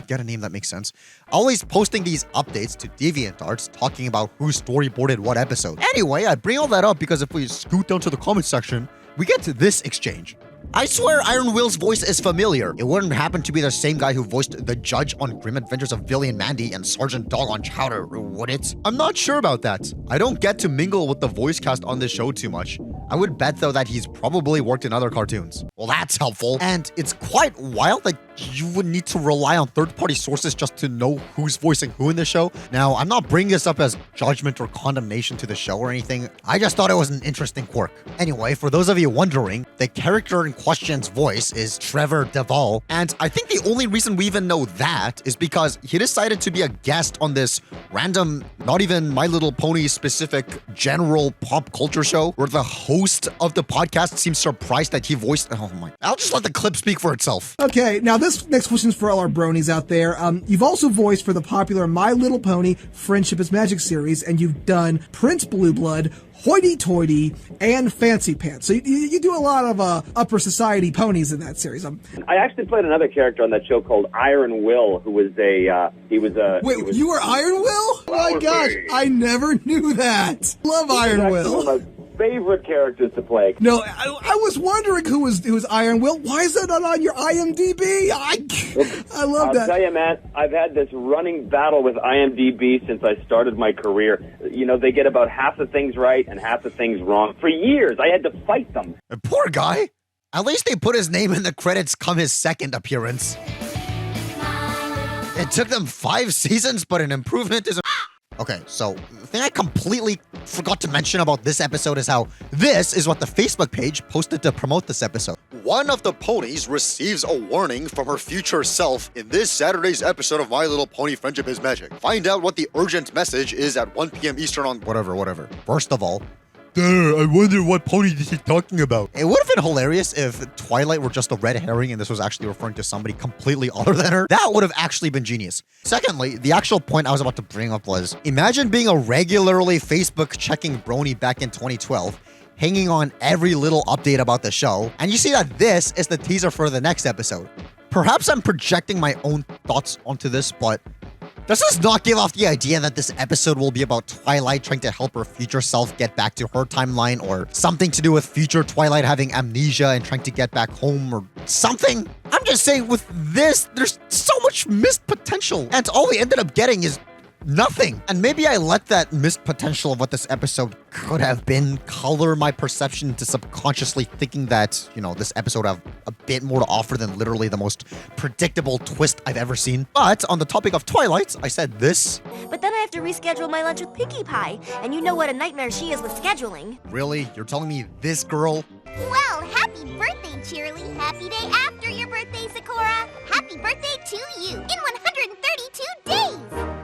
get a name that makes sense. Always posting these updates to DeviantArt talking about who storyboarded what episode. Anyway, I bring all that up because if we scoot down to the comment section, we get to this exchange. I swear Iron Will's voice is familiar. It wouldn't happen to be the same guy who voiced the judge on Grim Adventures of Billy and Mandy and Sergeant Dog on Chowder, would it? I'm not sure about that. I don't get to mingle with the voice cast on this show too much. I would bet though that he's probably worked in other cartoons. Well, that's helpful. And it's quite wild that you would need to rely on third-party sources just to know who's voicing who in the show. Now, I'm not bringing this up as judgment or condemnation to the show or anything. I just thought it was an interesting quirk. Anyway, for those of you wondering, the character in question's voice is Trevor Duvall, and I think the only reason we even know that is because he decided to be a guest on this random, not even My Little Pony specific general pop culture show, where the host of the podcast seems surprised that he voiced... Oh my... I'll just let the clip speak for itself. Okay, now this next question is for all our bronies out there. You've also voiced for the popular My Little Pony Friendship is Magic series, and you've done Prince Blue Blood, Hoity Toity, and Fancy Pants. So you do a lot of upper society ponies in that series. I actually played another character on that show called Iron Will, who was Wait, you were Iron Will? Oh my gosh, I never knew that. Love Iron Will. One of my favorite characters to play. No, I was wondering who was Iron Will. Why is that not on your IMDb? I love that. I'll tell you, man, I've had this running battle with IMDb since I started my career. You know, they get about half the things right and half the things wrong. For years, I had to fight them. Poor guy. At least they put his name in the credits come his second appearance. It took them 5 seasons, but an improvement is... Okay, so the thing I completely forgot to mention about this episode is how this is what the Facebook page posted to promote this episode. One of the ponies receives a warning from her future self in this Saturday's episode of My Little Pony Friendship is Magic. Find out what the urgent message is at 1 p.m. Eastern on whatever. First of all, I wonder what pony this is talking about. It would have been hilarious if Twilight were just a red herring and this was actually referring to somebody completely other than her. That would have actually been genius. Secondly, the actual point I was about to bring up was, imagine being a regularly Facebook checking brony back in 2012, hanging on every little update about the show, and you see that this is the teaser for the next episode. Perhaps I'm projecting my own thoughts onto this, but does this not give off the idea that this episode will be about Twilight trying to help her future self get back to her timeline, or something to do with future Twilight having amnesia and trying to get back home, or something? I'm just saying, with this, there's so much missed potential, and all we ended up getting is nothing. And maybe I let that missed potential of what this episode could have been color my perception to subconsciously thinking that, you know, this episode have a bit more to offer than literally the most predictable twist I've ever seen. But on the topic of Twilight, I said this. But then I have to reschedule my lunch with Pinkie Pie, and you know what a nightmare she is with scheduling. Really? You're telling me this girl? Well, happy birthday, Cheerly. Happy day after your birthday, Sakura. Happy birthday to you in 132 days.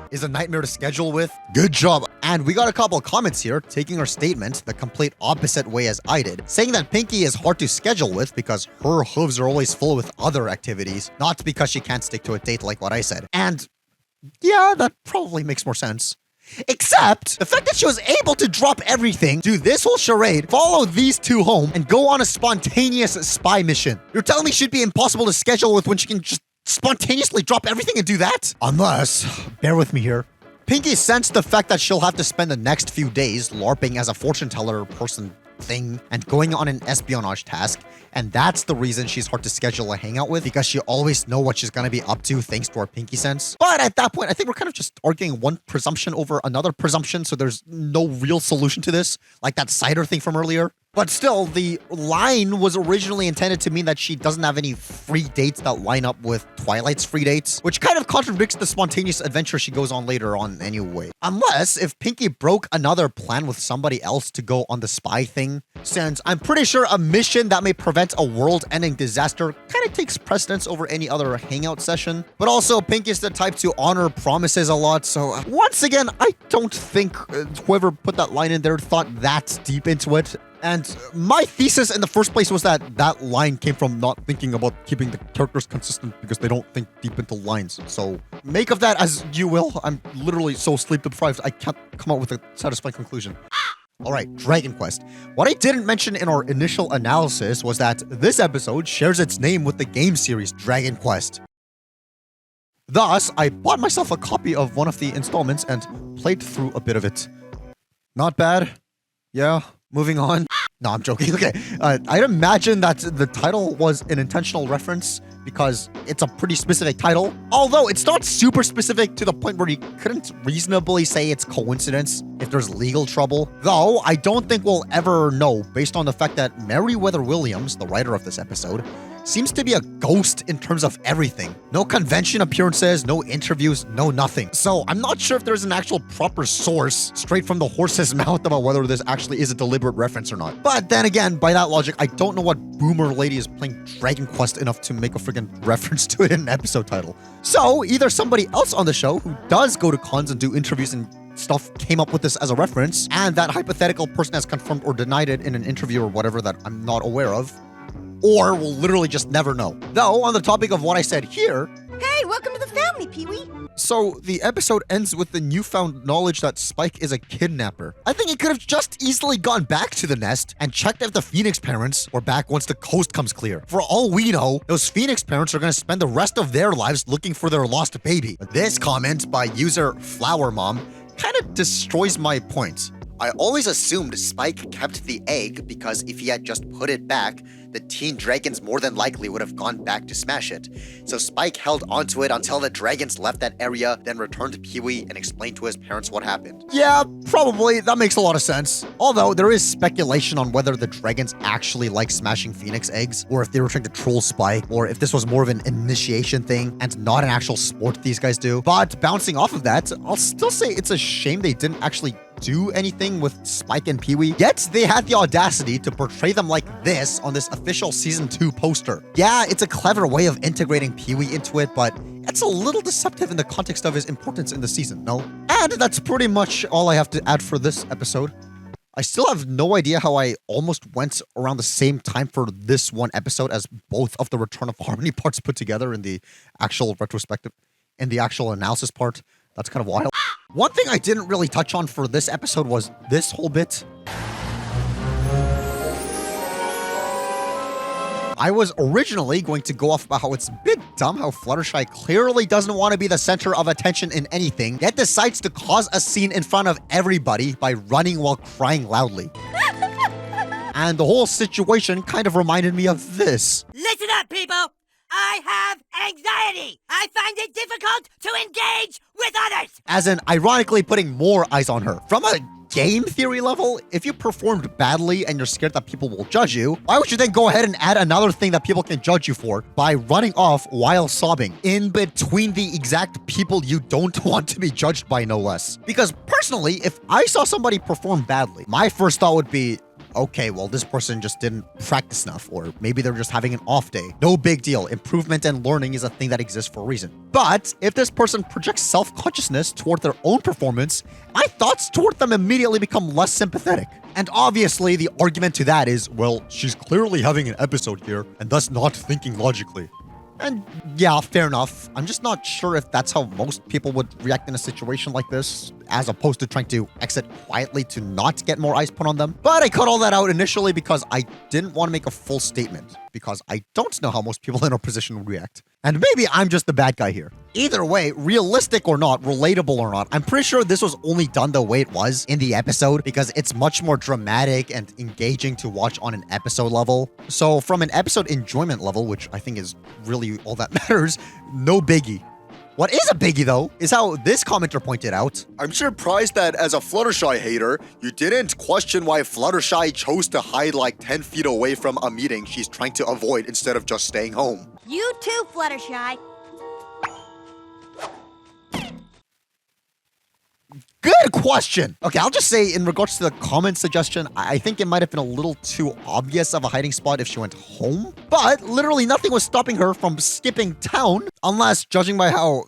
Is a nightmare to schedule with? Good job. And we got a couple of comments here taking our statement the complete opposite way as I did, saying that Pinkie is hard to schedule with because her hooves are always full with other activities, not because she can't stick to a date like what I said. And yeah, that probably makes more sense. Except the fact that she was able to drop everything, do this whole charade, follow these two home, and go on a spontaneous spy mission. You're telling me she'd be impossible to schedule with when she can just spontaneously drop everything and do that? Unless, bear with me here, Pinkie sensed the fact that she'll have to spend the next few days LARPing as a fortune teller person thing and going on an espionage task, and that's the reason she's hard to schedule a hangout with, because she always know what she's gonna be up to thanks to our Pinkie sense. But at that point, I think we're kind of just arguing one presumption over another presumption, so there's no real solution to this, like that Cider thing from earlier. But still, the line was originally intended to mean that she doesn't have any free dates that line up with Twilight's free dates, which kind of contradicts the spontaneous adventure she goes on later on anyway. Unless if Pinkie broke another plan with somebody else to go on the spy thing, since I'm pretty sure a mission that may prevent a world-ending disaster kind of takes precedence over any other hangout session. But also, Pinkie's the type to honor promises a lot, so once again, I don't think whoever put that line in there thought that deep into it. And my thesis in the first place was that that line came from not thinking about keeping the characters consistent because they don't think deep into lines. So make of that as you will. I'm literally so sleep deprived, I can't come up with a satisfying conclusion. Alright, Dragon Quest. What I didn't mention in our initial analysis was that this episode shares its name with the game series Dragon Quest. Thus, I bought myself a copy of one of the installments and played through a bit of it. Not bad. Yeah. Moving on. No, I'm joking. Okay. I'd imagine that the title was an intentional reference because it's a pretty specific title. Although it's not super specific to the point where you couldn't reasonably say it's coincidence if there's legal trouble. Though, I don't think we'll ever know based on the fact that Meriwether Williams, the writer of this episode, seems to be a ghost in terms of everything. No convention appearances, no interviews, no nothing. So I'm not sure if there's an actual proper source straight from the horse's mouth about whether this actually is a deliberate reference or not. But then again, by that logic, I don't know what boomer lady is playing Dragon Quest enough to make a freaking reference to it in an episode title. So either somebody else on the show who does go to cons and do interviews and stuff came up with this as a reference, and that hypothetical person has confirmed or denied it in an interview or whatever that I'm not aware of, or we'll literally just never know. Though, on the topic of what I said here... Hey, welcome to the family, Pee-wee! So, the episode ends with the newfound knowledge that Spike is a kidnapper. I think he could have just easily gone back to the nest and checked if the Phoenix parents were back once the coast comes clear. For all we know, those Phoenix parents are going to spend the rest of their lives looking for their lost baby. But this comment by user Flower Mom kind of destroys my point. I always assumed Spike kept the egg because if he had just put it back, the teen dragons more than likely would have gone back to smash it. So Spike held onto it until the dragons left that area, then returned to Pee-wee and explained to his parents what happened. Yeah, probably. That makes a lot of sense. Although, there is speculation on whether the dragons actually like smashing Phoenix eggs, or if they were trying to troll Spike, or if this was more of an initiation thing and not an actual sport these guys do. But bouncing off of that, I'll still say it's a shame they didn't actually do anything with Spike and Pee-wee, yet they had the audacity to portray them like this on this official Season 2 poster. Yeah, it's a clever way of integrating Pee-wee into it, but it's a little deceptive in the context of his importance in the season, no? And that's pretty much all I have to add for this episode. I still have no idea how I almost went around the same time for this one episode as both of the Return of Harmony parts put together in the actual retrospective, in the actual analysis part. That's kind of wild. One thing I didn't really touch on for this episode was this whole bit. I was originally going to go off about how it's a bit dumb how Fluttershy clearly doesn't want to be the center of attention in anything, yet decides to cause a scene in front of everybody by running while crying loudly. And the whole situation kind of reminded me of this. Listen up, people! I have anxiety. I find it difficult to engage with others. As in, ironically putting more eyes on her. From a game theory level, if you performed badly and you're scared that people will judge you, why would you then go ahead and add another thing that people can judge you for by running off while sobbing in between the exact people you don't want to be judged by, no less? Because personally, if I saw somebody perform badly, my first thought would be, okay, well, this person just didn't practice enough, or maybe they're just having an off day. No big deal. Improvement and learning is a thing that exists for a reason. But if this person projects self-consciousness toward their own performance, my thoughts toward them immediately become less sympathetic. And obviously, the argument to that is, well, she's clearly having an episode here, and thus not thinking logically. And yeah, fair enough. I'm just not sure if that's how most people would react in a situation like this, as opposed to trying to exit quietly to not get more eyes put on them. But I cut all that out initially because I didn't want to make a full statement, because I don't know how most people in our position would react. And maybe I'm just the bad guy here. Either way, realistic or not, relatable or not, I'm pretty sure this was only done the way it was in the episode because it's much more dramatic and engaging to watch on an episode level. So from an episode enjoyment level, which I think is really all that matters, no biggie. What is a biggie, though, is how this commenter pointed out. I'm surprised that as a Fluttershy hater, you didn't question why Fluttershy chose to hide like 10 feet away from a meeting she's trying to avoid instead of just staying home. You too, Fluttershy. Good question. Okay, I'll just say in regards to the comment suggestion, I think it might have been a little too obvious of a hiding spot if she went home. But literally nothing was stopping her from skipping town, unless judging by how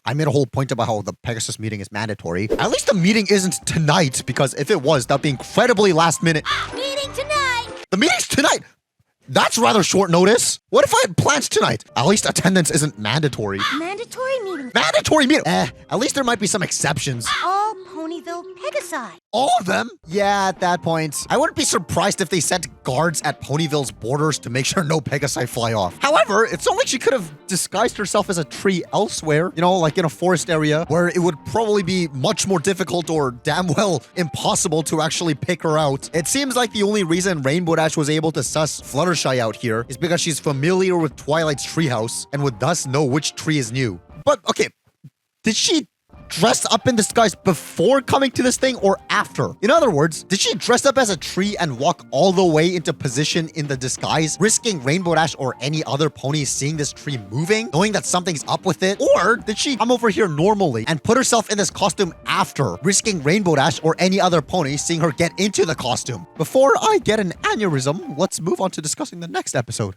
I made a whole point about how the Pegasus meeting is mandatory. At least the meeting isn't tonight, because if it was, that'd be incredibly last minute. Meeting tonight! The meeting's tonight! That's rather short notice. What if I had plans tonight? At least attendance isn't mandatory. Mandatory meeting. Mandatory meeting? At least there might be some exceptions. All Ponyville Pegasi. All of them? Yeah, at that point, I wouldn't be surprised if they sent guards at Ponyville's borders to make sure no Pegasi fly off. However, it's not like she could have disguised herself as a tree elsewhere, you know, like in a forest area where it would probably be much more difficult or damn well impossible to actually pick her out. It seems like the only reason Rainbow Dash was able to suss Fluttershy out here is because she's familiar with Twilight's treehouse and would thus know which tree is new. But okay, did she dress up in disguise before coming to this thing or after? In other words, did she dress up as a tree and walk all the way into position in the disguise, risking Rainbow Dash or any other pony seeing this tree moving, knowing that something's up with it? Or did she come over here normally and put herself in this costume after, risking Rainbow Dash or any other pony seeing her get into the costume? Before I get an aneurysm, let's move on to discussing the next episode.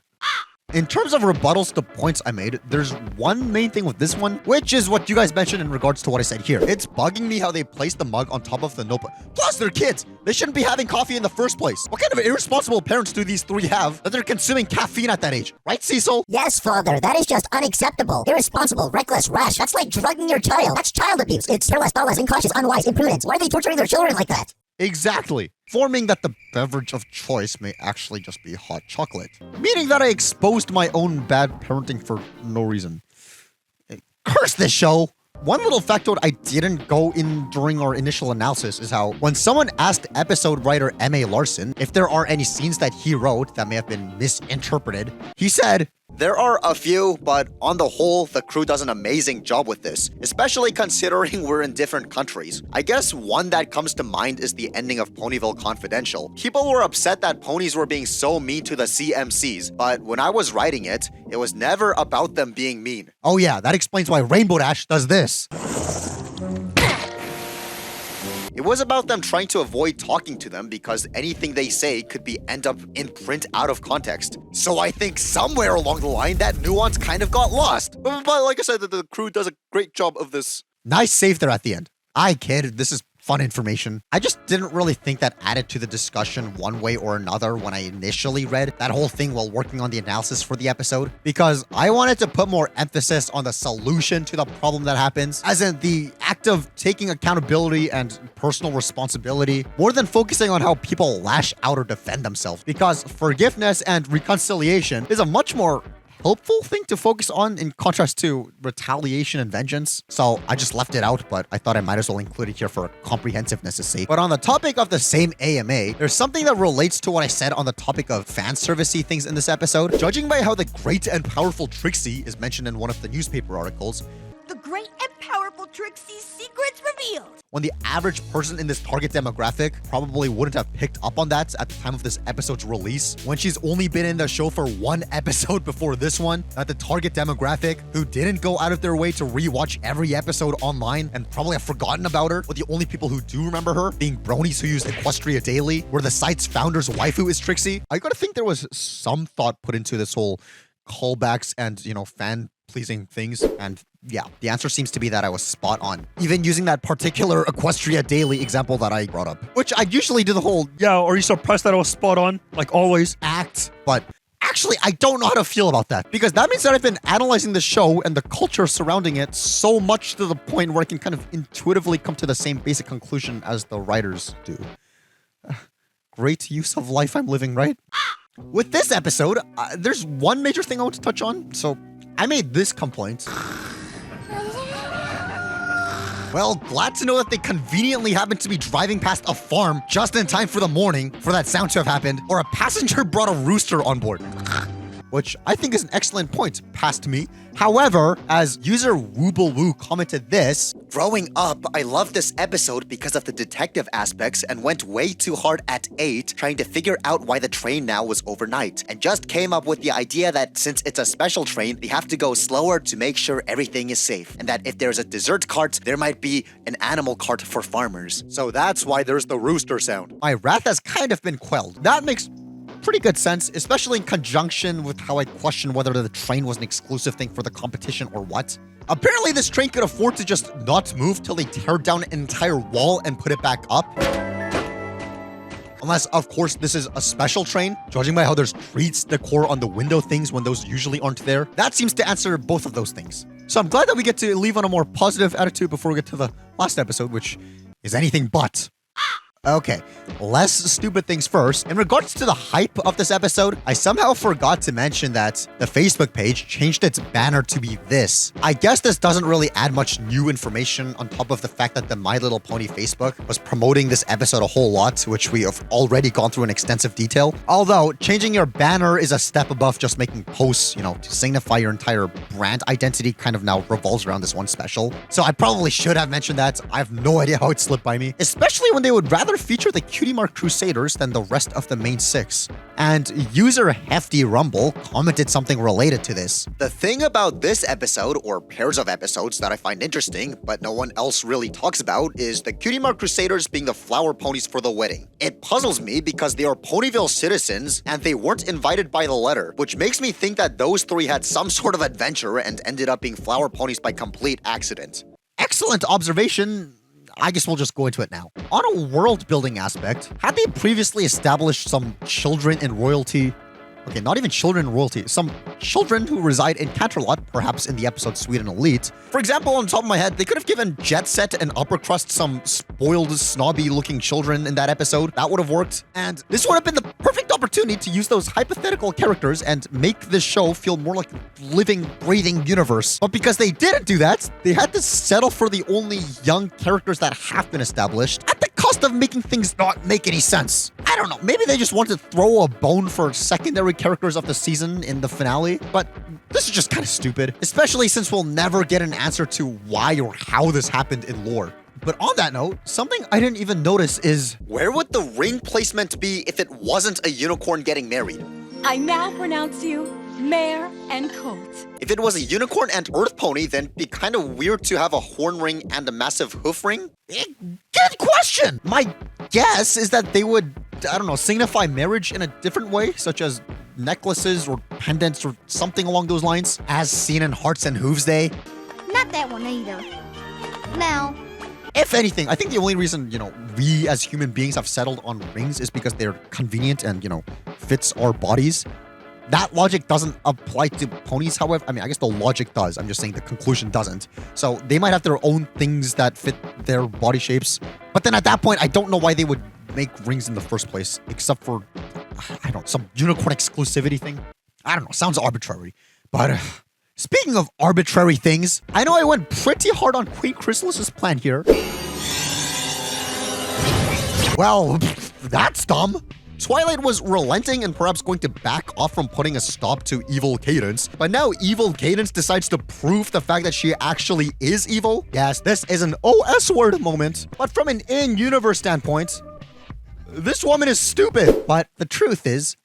In terms of rebuttals to points I made, there's one main thing with this one, which is what you guys mentioned in regards to what I said here. It's bugging me how they placed the mug on top of the notebook. Plus, they're kids. They shouldn't be having coffee in the first place. What kind of irresponsible parents do these three have that they're consuming caffeine at that age? Right, Cecil? Yes, Father. That is just unacceptable. Irresponsible, reckless, rash. That's like drugging your child. That's child abuse. It's careless, thoughtless, incautious, unwise, imprudence. Why are they torturing their children like that? Exactly. Forming that the beverage of choice may actually just be hot chocolate. Meaning that I exposed my own bad parenting for no reason. Curse this show! One little factoid I didn't go in during our initial analysis is how when someone asked episode writer M.A. Larson if there are any scenes that he wrote that may have been misinterpreted, he said, "There are a few, but on the whole, the crew does an amazing job with this, especially considering we're in different countries. I guess one that comes to mind is the ending of Ponyville Confidential. People were upset that ponies were being so mean to the CMCs, but when I was writing it, it was never about them being mean." Oh yeah, that explains why Rainbow Dash does this. It was about them trying to avoid talking to them because anything they say could end up in print out of context. So I think somewhere along the line, that nuance kind of got lost. But like I said, the crew does a great job of this. Nice save there at the end. I kid, this is fun information. I just didn't really think that added to the discussion one way or another when I initially read that whole thing while working on the analysis for the episode, because I wanted to put more emphasis on the solution to the problem that happens, as in the act of taking accountability and personal responsibility, more than focusing on how people lash out or defend themselves, because forgiveness and reconciliation is a much more helpful thing to focus on in contrast to retaliation and vengeance. So I just left it out, but I thought I might as well include it here for comprehensiveness' sake. But on the topic of the same AMA, there's something that relates to what I said on the topic of fan servicey things in this episode. Judging by how the great and powerful Trixie is mentioned in one of the newspaper articles, The great and powerful Trixie's secrets revealed. when the average person in this target demographic probably wouldn't have picked up on that at the time of this episode's release, when she's only been in the show for one episode before this one, that the target demographic who didn't go out of their way to rewatch every episode online and probably have forgotten about her, but the only people who do remember her being bronies who use Equestria daily, where the site's founder's waifu is Trixie. I gotta think there was some thought put into this whole callbacks and, fan pleasing things, and yeah, the answer seems to be that I was spot on. Even using that particular Equestria Daily example that I brought up, which I usually do the whole, yeah, are you surprised that I was spot on? Like always, act. But actually, I don't know how to feel about that, because that means that I've been analyzing the show and the culture surrounding it so much to the point where I can kind of intuitively come to the same basic conclusion as the writers do. Great use of life I'm living, right? With this episode, there's one major thing I want to touch on. So I made this complaint. Well, glad to know that they conveniently happened to be driving past a farm just in time for the morning for that sound to have happened, or a passenger brought a rooster on board. Which I think is an excellent point, past me. However, as user Wooblewoo commented this, growing up, I loved this episode because of the detective aspects and went way too hard at 8 trying to figure out why the train now was overnight, and just came up with the idea that since it's a special train, they have to go slower to make sure everything is safe, and that if there's a dessert cart, there might be an animal cart for farmers. So that's why there's the rooster sound. My wrath has kind of been quelled. That makes pretty good sense, especially in conjunction with how I question whether the train was an exclusive thing for the competition or what. Apparently this train could afford to just not move till they tear down an entire wall and put it back up. Unless, of course, this is a special train, judging by how there's treats decor on the window things when those usually aren't there. That seems to answer both of those things. So I'm glad that we get to leave on a more positive attitude before we get to the last episode, which is anything but. Okay, less stupid things first. In regards to the hype of this episode, I somehow forgot to mention that the Facebook page changed its banner to be this. I guess this doesn't really add much new information on top of the fact that the My Little Pony Facebook was promoting this episode a whole lot, which we have already gone through in extensive detail. Although, changing your banner is a step above just making posts, to signify your entire brand identity kind of now revolves around this one special. So I probably should have mentioned that. I have no idea how it slipped by me, especially when they would rather feature the Cutie Mark Crusaders than the rest of the main 6. And user Hefty Rumble commented something related to this. The thing about this episode, or pairs of episodes, that I find interesting, but no one else really talks about, is the Cutie Mark Crusaders being the flower ponies for the wedding. It puzzles me because they are Ponyville citizens, and they weren't invited by the letter, which makes me think that those 3 had some sort of adventure and ended up being flower ponies by complete accident. Excellent observation. I guess we'll just go into it now. On a world-building aspect, had they previously established some children in royalty? Okay, not even children in royalty. Some children who reside in Canterlot, perhaps in the episode Sweden Elite. For example, on top of my head, they could have given Jet Set and Upper Crust some spoiled, snobby-looking children in that episode. That would have worked. And this would have been the perfect opportunity to use those hypothetical characters and make this show feel more like a living, breathing universe. But because they didn't do that, they had to settle for the only young characters that have been established at the cost of making things not make any sense. I don't know, maybe they just wanted to throw a bone for secondary characters of the season in the finale, but this is just kind of stupid, especially since we'll never get an answer to why or how this happened in lore. But on that note, something I didn't even notice is, where would the ring placement be if it wasn't a unicorn getting married? I now pronounce you Mare and Colt. If it was a unicorn and earth pony, then it'd be kind of weird to have a horn ring and a massive hoof ring. Good question! My guess is that they would, signify marriage in a different way, such as necklaces or pendants or something along those lines, as seen in Hearts and Hooves Day. Not that one either. Now, if anything, I think the only reason, we as human beings have settled on rings is because they're convenient and, fits our bodies. That logic doesn't apply to ponies, however. I mean, I guess the logic does. I'm just saying the conclusion doesn't. So they might have their own things that fit their body shapes. But then at that point, I don't know why they would make rings in the first place, except for, some unicorn exclusivity thing. I don't know. Sounds arbitrary. But speaking of arbitrary things, I know I went pretty hard on Queen Chrysalis's plan here. Well, that's dumb. Twilight was relenting and perhaps going to back off from putting a stop to evil Cadence, but now evil Cadence decides to prove the fact that she actually is evil. Yes, this is an OS word moment, but from an in-universe standpoint, this woman is stupid. But the truth is,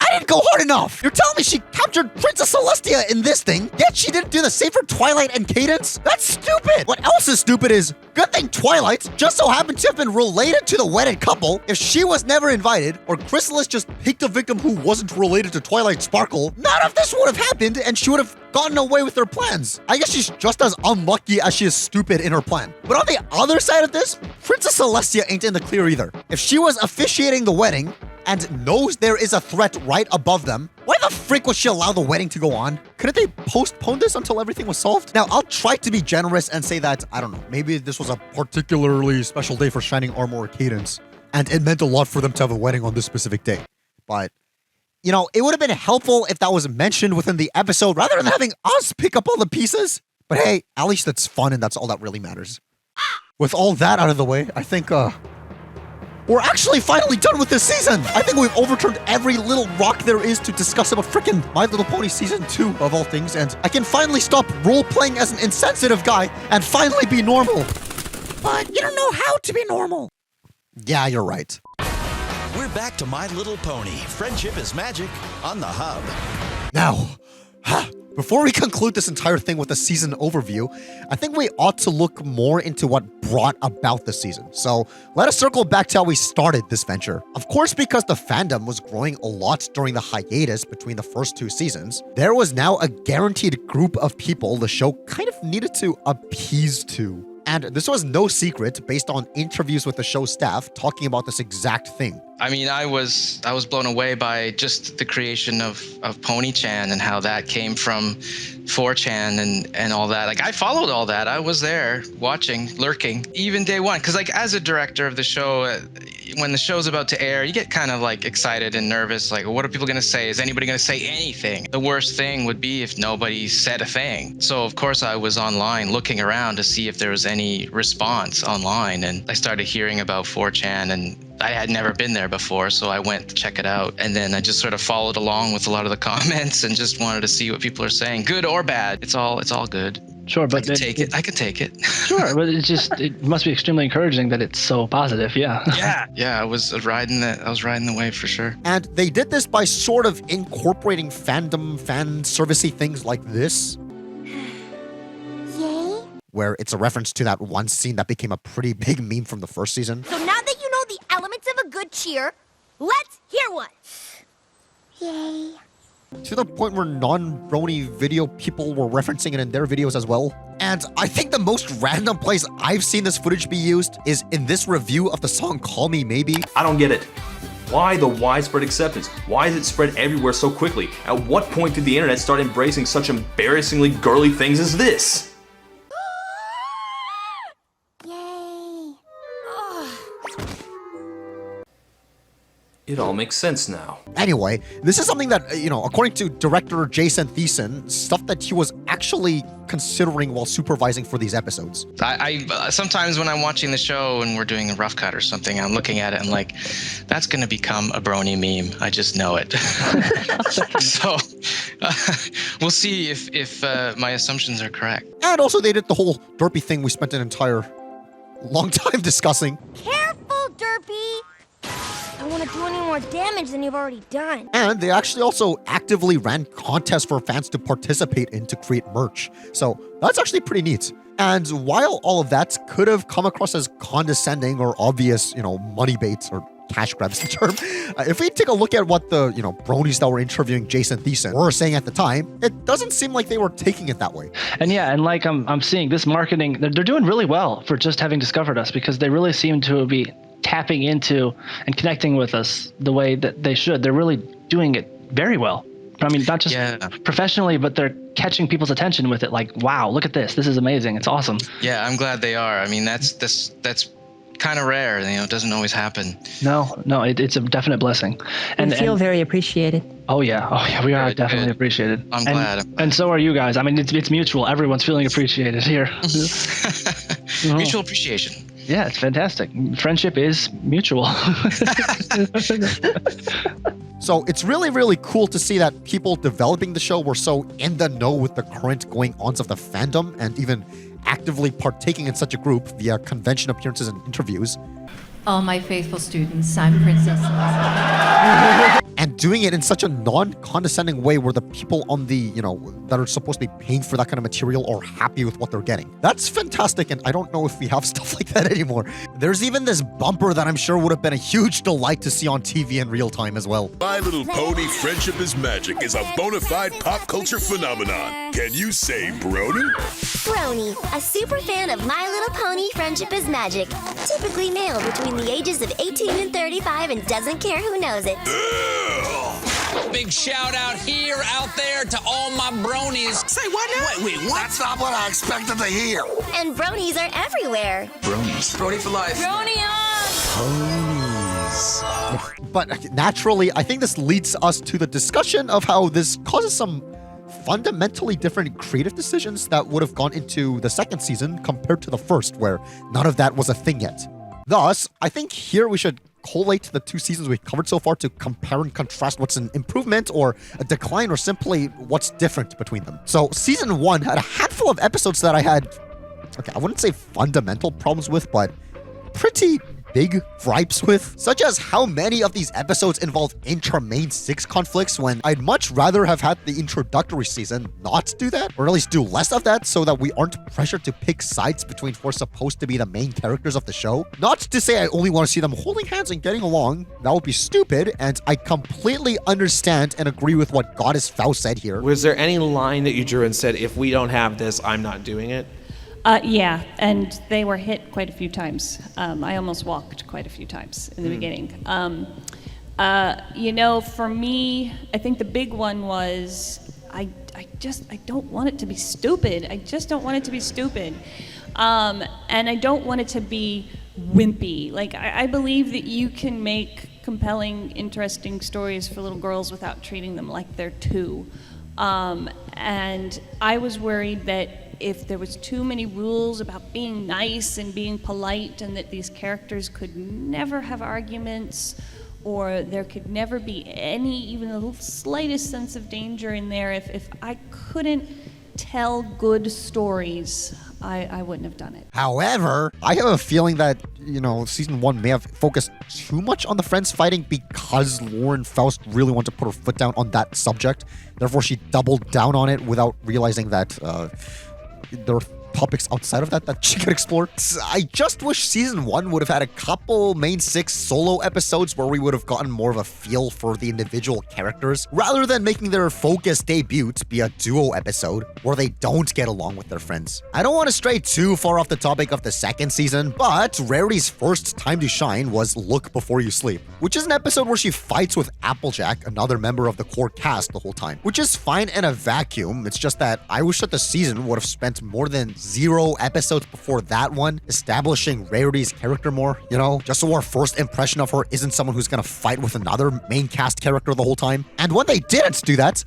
I didn't go hard enough. You're telling me she captured Princess Celestia in this thing, yet she didn't do the same for Twilight and Cadence? That's stupid. What else is stupid is, good thing Twilight just so happened to have been related to the wedded couple. If she was never invited, or Chrysalis just picked a victim who wasn't related to Twilight Sparkle, none of this would have happened and she would have gotten away with her plans. I guess she's just as unlucky as she is stupid in her plan. But on the other side of this, Princess Celestia ain't in the clear either. If she was officiating the wedding, and knows there is a threat right above them, why the frick would she allow the wedding to go on? Couldn't they postpone this until everything was solved? Now, I'll try to be generous and say that, I don't know, maybe this was a particularly special day for Shining Armor or Cadence, and it meant a lot for them to have a wedding on this specific day. But, you know, it would have been helpful if that was mentioned within the episode rather than having us pick up all the pieces. But hey, at least it's fun and that's all that really matters. With all that out of the way, I think, we're actually finally done with this season! I think we've overturned every little rock there is to discuss about frickin' My Little Pony Season 2, of all things, and I can finally stop role-playing as an insensitive guy and finally be normal. But you don't know how to be normal. Yeah, you're right. We're back to My Little Pony. Friendship is Magic on the Hub. Now, before we conclude this entire thing with a season overview, I think we ought to look more into what brought about the season. So let us circle back to how we started this venture. Of course, because the fandom was growing a lot during the hiatus between the first two seasons, there was now a guaranteed group of people the show kind of needed to appease to. And this was no secret based on interviews with the show staff talking about this exact thing. I mean, I was blown away by just the creation of Pony-chan and how that came from 4chan and all that. Like, I followed all that. I was there watching, lurking, even day one. Because, like, as a director of the show, when the show's about to air, you get kind of, like, excited and nervous. Like, what are people going to say? Is anybody going to say anything? The worst thing would be if nobody said a thing. So, of course, I was online looking around to see if there was any response online. And I started hearing about 4chan, and I had never been there before, so I went to check it out. And then I just sort of followed along with a lot of the comments and just wanted to see what people are saying, good or bad. It's all good. Sure, but I can take it. I can take it. Sure, but it must be extremely encouraging that it's so positive. Yeah. Yeah. I was riding the wave for sure. And they did this by sort of incorporating fandom, fan servicey things like this. Yay? Where it's a reference to that one scene that became a pretty big meme from the first season. So now that you know the elements of a good cheer, let's hear one. Yay. To the point where non-Brony video people were referencing it in their videos as well. And I think the most random place I've seen this footage be used is in this review of the song Call Me Maybe. I don't get it. Why the widespread acceptance? Why is it spread everywhere so quickly? At what point did the internet start embracing such embarrassingly girly things as this? It all makes sense now. Anyway, this is something that, according to director Jason Thiessen, stuff that he was actually considering while supervising for these episodes. I sometimes when I'm watching the show and we're doing a rough cut or something, I'm looking at it and like, that's going to become a Brony meme. I just know it. So we'll see if my assumptions are correct. And also they did the whole derpy thing we spent an entire long time discussing. Careful, Derpy! I don't want to do any more damage than you've already done. And they actually also actively ran contests for fans to participate in to create merch. So that's actually pretty neat. And while all of that could have come across as condescending or obvious, money baits or cash grabs the term, if we take a look at what the, bronies that were interviewing Jason Thiessen were saying at the time, it doesn't seem like they were taking it that way. And yeah, and like I'm seeing this marketing, they're doing really well for just having discovered us, because they really seem to be tapping into and connecting with us the way that they should. They're really doing it very well. I mean, not just professionally, but they're catching people's attention with it. Like, wow, look at this. This is amazing. It's awesome. Yeah, I'm glad they are. I mean, that's kind of rare. It doesn't always happen. No, it's a definite blessing. And we feel very appreciated. Oh yeah, we are definitely appreciated. I'm glad. And so are you guys. I mean, it's mutual. Everyone's feeling appreciated here. Mutual appreciation. Yeah, it's fantastic. Friendship is mutual. So it's really, really cool to see that people developing the show were so in the know with the current going-ons of the fandom and even actively partaking in such a group via convention appearances and interviews. All my faithful students, I'm Princess. And doing it in such a non-condescending way where the people on the, that are supposed to be paying for that kind of material are happy with what they're getting. That's fantastic, and I don't know if we have stuff like that anymore. There's even this bumper that I'm sure would have been a huge delight to see on TV in real time as well. My Little Pony Friendship is Magic is a bona fide pop culture phenomenon. Can you say Brony? Brony, a super fan of My Little Pony Friendship is Magic. Typically male between the ages of 18 and 35 and doesn't care who knows it. Big shout out here, out there to all my bronies. Say what now? Wait, what? That's not what I expected to hear. And bronies are everywhere. Bronies. Brony for life. Brony on! Ponies. But naturally, I think this leads us to the discussion of how this causes some fundamentally different creative decisions that would have gone into the second season compared to the first, where none of that was a thing yet. Thus, I think here we should collate the two seasons we've covered so far to compare and contrast what's an improvement or a decline or simply what's different between them. So season 1 had a handful of episodes that I had, I wouldn't say fundamental problems with, but pretty big gripes with, such as how many of these episodes involve intra-main 6 conflicts when I'd much rather have had the introductory season not do that, or at least do less of that so that we aren't pressured to pick sides between who's supposed to be the main characters of the show. Not to say I only want to see them holding hands and getting along, that would be stupid, and I completely understand and agree with what Goddess Faust said here. Was there any line that you drew and said, if we don't have this, I'm not doing it? Yeah, and they were hit quite a few times. I almost walked quite a few times in the beginning. For me, I think the big one was I don't want it to be stupid. I just don't want it to be stupid. And I don't want it to be wimpy. Like, I believe that you can make compelling, interesting stories for little girls without treating them like they're two. And I was worried that if there was too many rules about being nice and being polite and that these characters could never have arguments or there could never be any, even a little slightest sense of danger in there, if I couldn't tell good stories, I wouldn't have done it. However, I have a feeling that, season 1 may have focused too much on the friends fighting because Lauren Faust really wanted to put her foot down on that subject. Therefore, she doubled down on it without realizing that there are topics outside of that she could explore. I just wish season 1 would have had a couple main 6 solo episodes where we would have gotten more of a feel for the individual characters, rather than making their focus debut be a duo episode where they don't get along with their friends. I don't want to stray too far off the topic of the second season, but Rarity's first time to shine was Look Before You Sleep, which is an episode where she fights with Applejack, another member of the core cast, the whole time, which is fine in a vacuum. It's just that I wish that the season would have spent more than 0 episodes before that one establishing Rarity's character more, just so our first impression of her isn't someone who's gonna fight with another main cast character the whole time. And when they didn't do that,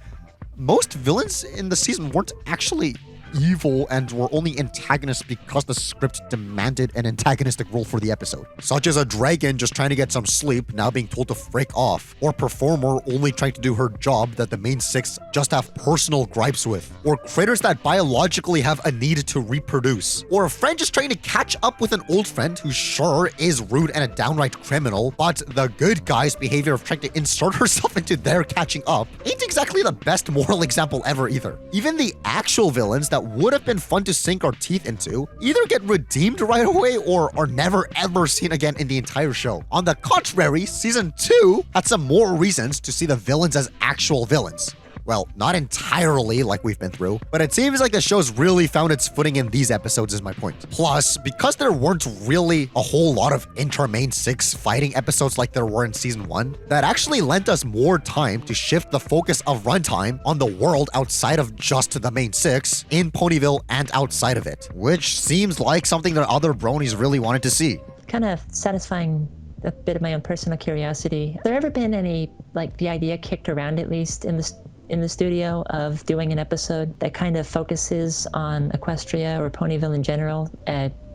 most villains in the season weren't actually evil and were only antagonists because the script demanded an antagonistic role for the episode, such as a dragon just trying to get some sleep now being told to freak off, or performer only trying to do her job that the main 6 just have personal gripes with, or critters that biologically have a need to reproduce, or a friend just trying to catch up with an old friend who sure is rude and a downright criminal, but the good guy's behavior of trying to insert herself into their catching up ain't exactly the best moral example ever either. Even the actual villains that would have been fun to sink our teeth into either get redeemed right away or are never ever seen again in the entire show. On the contrary, season 2 had some more reasons to see the villains as actual villains. Well, not entirely like we've been through, but it seems like the show's really found its footing in these episodes is my point. Plus, because there weren't really a whole lot of inter-main 6 fighting episodes like there were in season 1, that actually lent us more time to shift the focus of runtime on the world outside of just the main 6, in Ponyville and outside of it, which seems like something that other bronies really wanted to see. kind of satisfying a bit of my own personal curiosity. Have there ever been any, like, the idea kicked around, at least in the studio, of doing an episode that kind of focuses on Equestria or Ponyville in general,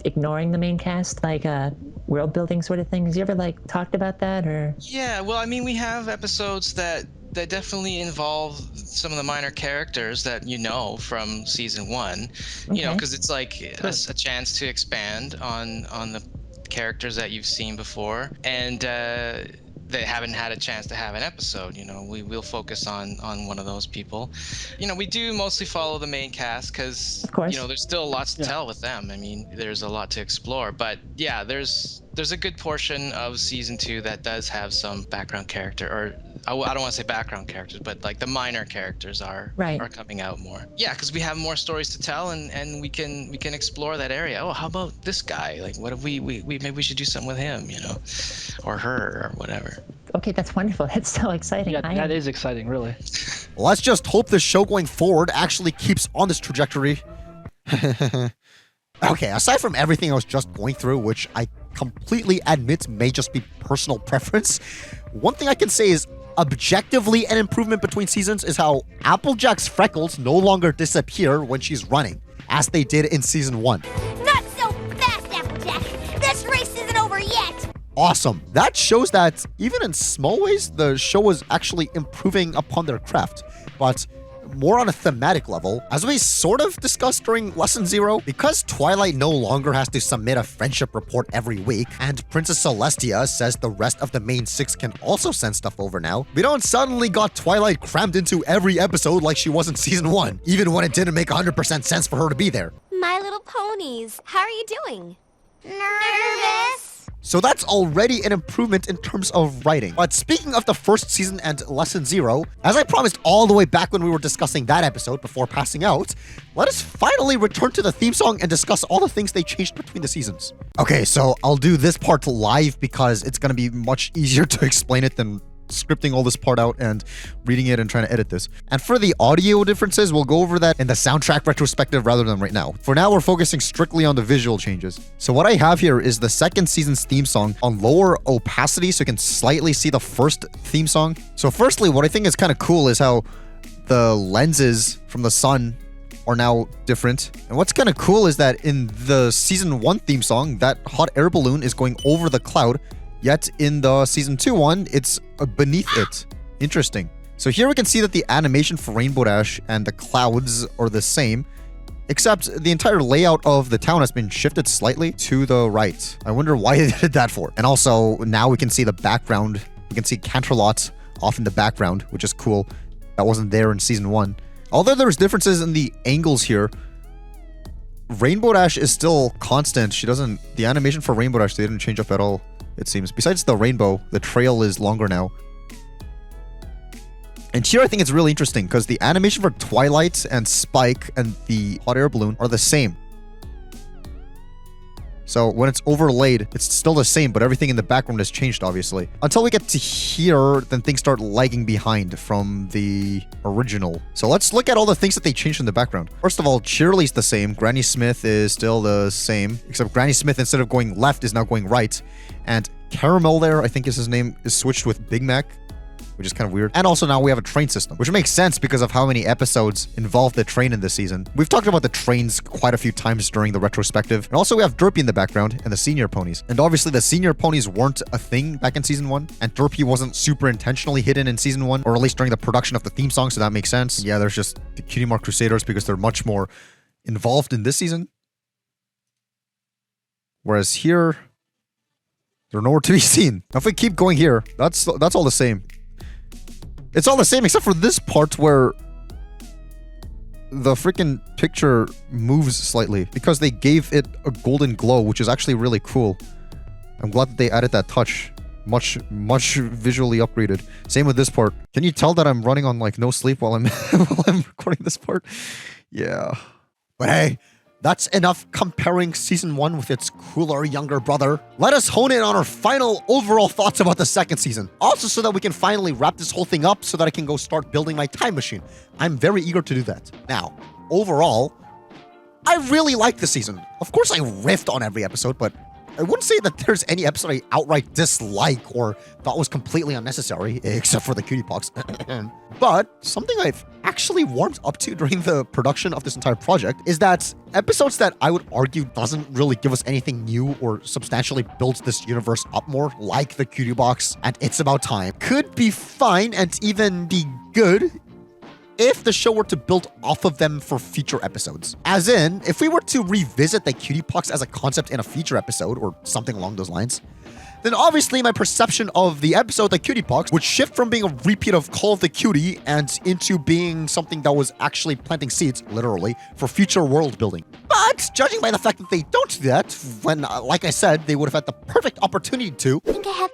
ignoring the main cast, like world building sort of things? You ever like talked about that, or? Yeah, well, I mean, we have episodes that definitely involve some of the minor characters that you know from season 1. You know, because it's like a chance to expand on the characters that you've seen before, and they haven't had a chance to have an episode. You know, we will focus on one of those people. You know, we do mostly follow the main cast because, you know, there's still lots to tell with them. I mean, there's a lot to explore. But yeah, there's a good portion of season 2 that does have some background character, or I don't want to say background characters, but like the minor characters are coming out more. Yeah, because we have more stories to tell, and we can explore that area. Oh, how about this guy? Like, what if we maybe we should do something with him, you know, or her, or whatever. Okay, that's wonderful. That's so exciting. Yeah, that is exciting, really. Let's just hope this show going forward actually keeps on this trajectory. Okay, aside from everything I was just going through, which I completely admit may just be personal preference, one thing I can say is objectively an improvement between seasons is how Applejack's freckles no longer disappear when she's running, as they did in season 1. Not so fast, Applejack! This race isn't over yet! Awesome. That shows that even in small ways, the show is actually improving upon their craft. But more on a thematic level, as we sort of discussed during Lesson 0, because Twilight no longer has to submit a friendship report every week, and Princess Celestia says the rest of the main 6 can also send stuff over now, we don't suddenly got Twilight crammed into every episode like she was in season 1, even when it didn't make 100% sense for her to be there. My Little Ponies, how are you doing? Nervous? So that's already an improvement in terms of writing. But speaking of the first season and Lesson 0, as I promised all the way back when we were discussing that episode before passing out, let us finally return to the theme song and discuss all the things they changed between the seasons. Okay, so I'll do this part live because it's going to be much easier to explain it than scripting all this part out and reading it and trying to edit this. And for the audio differences, we'll go over that in the soundtrack retrospective rather than right now. For now, we're focusing strictly on the visual changes. So what I have here is the second season's theme song on lower opacity so you can slightly see the first theme song. So firstly, what I think is kind of cool is how the lenses from the sun are now different. And what's kind of cool is that in the season 1 theme song, that hot air balloon is going over the cloud, yet in the season 2 one, it's beneath it. Interesting. So here we can see that the animation for Rainbow Dash and the clouds are the same, except the entire layout of the town has been shifted slightly to the right. I wonder why they did that for. And also, now we can see the background. We can see Canterlot off in the background, which is cool. That wasn't there in season 1. Although there's differences in the angles here, Rainbow Dash is still constant. The animation for Rainbow Dash, they didn't change up at all, it seems. Besides the rainbow, the trail is longer now. And here I think it's really interesting because the animation for Twilight and Spike and the hot air balloon are the same. So when it's overlaid, it's still the same, but everything in the background has changed, obviously. Until we get to here, then things start lagging behind from the original. So let's look at all the things that they changed in the background. First of all, Cheerilee's the same. Granny Smith is still the same, except Granny Smith, instead of going left, is now going right. And Caramel there, I think is his name, is switched with Big Mac, which is kind of weird. And also now we have a train system, which makes sense because of how many episodes involve the train in this season. We've talked about the trains quite a few times during the retrospective. And also we have Derpy in the background and the senior ponies. And obviously the senior ponies weren't a thing back in season 1, and Derpy wasn't super intentionally hidden in season 1, or at least during the production of the theme song, so that makes sense. And yeah, there's just the Cutie Mark Crusaders because they're much more involved in this season. Whereas here, they're nowhere to be seen. Now if we keep going here, that's all the same. It's all the same except for this part where the freaking picture moves slightly because they gave it a golden glow, which is actually really cool. I'm glad that they added that touch. Much visually upgraded. Same with this part. Can you tell that I'm running on like no sleep while I'm while I'm recording this part? Yeah. But hey, that's enough comparing season 1 with its cooler younger brother. Let us hone in on our final overall thoughts about the second season. Also so that we can finally wrap this whole thing up so that I can go start building my time machine. I'm very eager to do that. Now, overall, I really like the season. Of course I riffed on every episode, but I wouldn't say that there's any episode I outright dislike or thought was completely unnecessary, except for the Cutie Pox. But something I've actually warmed up to during the production of this entire project is that episodes that I would argue doesn't really give us anything new or substantially builds this universe up more, like the Cutie Pox and It's About Time, could be fine and even be good if the show were to build off of them for future episodes. As in, if we were to revisit the Cutie Pox as a concept in a future episode or something along those lines, then obviously my perception of the episode, the Cutie Pox, would shift from being a repeat of Call of the Cutie and into being something that was actually planting seeds, literally, for future world building. But judging by the fact that they don't do that, when, like I said, they would have had the perfect opportunity to, I think I have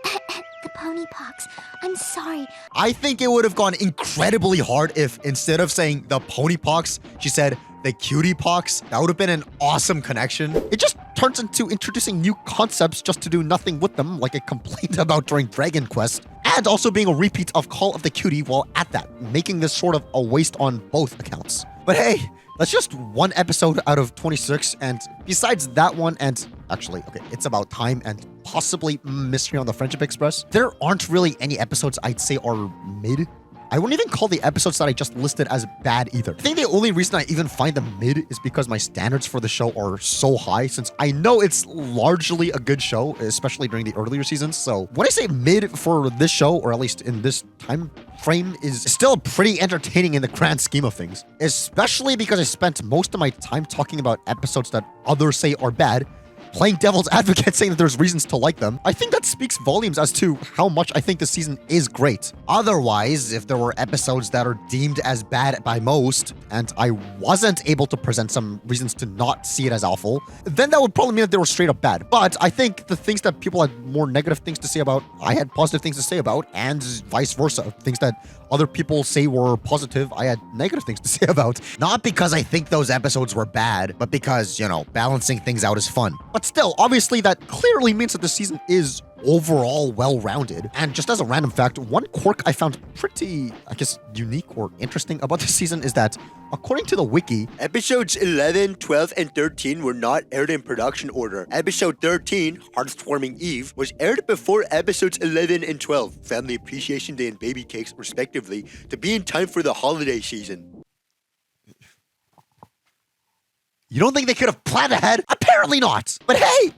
the pony pox. I'm sorry. I think it would have gone incredibly hard if instead of saying the pony pox, she said the Cutie Pox. That would have been an awesome connection. It just turns into introducing new concepts just to do nothing with them, like I complained about during Dragon Quest, and also being a repeat of Call of the Cutie while at that, making this sort of a waste on both accounts. But hey, that's just one episode out of 26, and besides that one, and actually, okay, It's About Time and possibly Mystery on the Friendship Express, there aren't really any episodes I'd say are mid. I wouldn't even call the episodes that I just listed as bad either. I think the only reason I even find them mid is because my standards for the show are so high, since I know it's largely a good show, especially during the earlier seasons. So when I say mid for this show, or at least in this time frame, is still pretty entertaining in the grand scheme of things, especially because I spent most of my time talking about episodes that others say are bad, playing devil's advocate, saying that there's reasons to like them. I think that speaks volumes as to how much I think the season is great. Otherwise, if there were episodes that are deemed as bad by most, and I wasn't able to present some reasons to not see it as awful, then that would probably mean that they were straight up bad. But I think the things that people had more negative things to say about, I had positive things to say about, and vice versa. Things that other people say were positive, I had negative things to say about. Not because I think those episodes were bad, but because, you know, balancing things out is fun. But still, obviously that clearly means that the season is overall well-rounded. And just as a random fact, one quirk I found pretty, I guess, unique or interesting about this season is that, according to the wiki, episodes 11, 12, and 13 were not aired in production order. Episode 13, Hearthwarming Eve, was aired before episodes 11 and 12, Family Appreciation Day and Baby Cakes, respectively, to be in time for the holiday season. You don't think they could have planned ahead? Apparently not. But hey,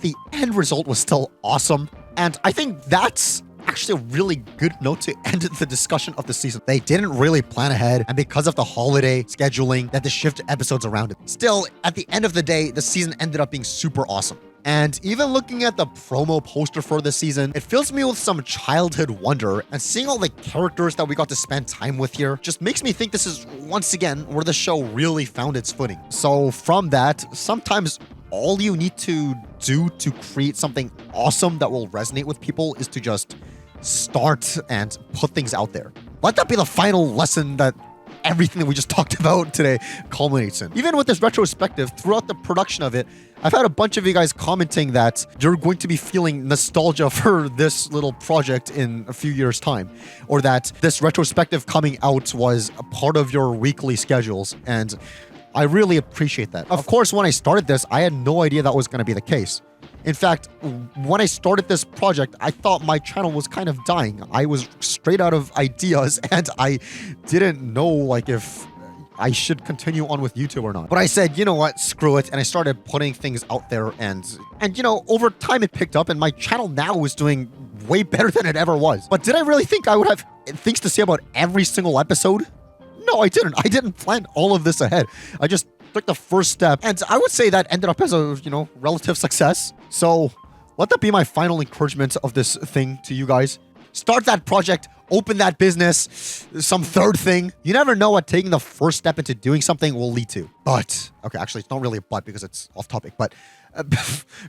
the end result was still awesome. And I think that's actually a really good note to end the discussion of the season. They didn't really plan ahead, and because of the holiday scheduling, they had to shift episodes around it. Still, at the end of the day, the season ended up being super awesome. And even looking at the promo poster for this season, it fills me with some childhood wonder, and seeing all the characters that we got to spend time with here just makes me think this is, once again, where the show really found its footing. So from that, sometimes all you need to do to create something awesome that will resonate with people is to just start and put things out there. Let that be the final lesson that everything that we just talked about today culminates in. Even with this retrospective, throughout the production of it, I've had a bunch of you guys commenting that you're going to be feeling nostalgia for this little project in a few years' time, or that this retrospective coming out was a part of your weekly schedules, and I really appreciate that. Of course, when I started this, I had no idea that was going to be the case. In fact, when I started this project, I thought my channel was kind of dying. I was straight out of ideas, and I didn't know, like, if I should continue on with YouTube or not. But I said, you know what, screw it, and I started putting things out there, and you know, over time it picked up, and my channel now is doing way better than it ever was. But did I really think I would have things to say about every single episode? No, I didn't. I didn't plan all of this ahead. I just took the first step, and I would say that ended up as a, you know, relative success. So let that be my final encouragement of this thing to you guys. Start that project, open that business, some third thing. You never know what taking the first step into doing something will lead to. But, okay, actually, it's not really a but because it's off topic. But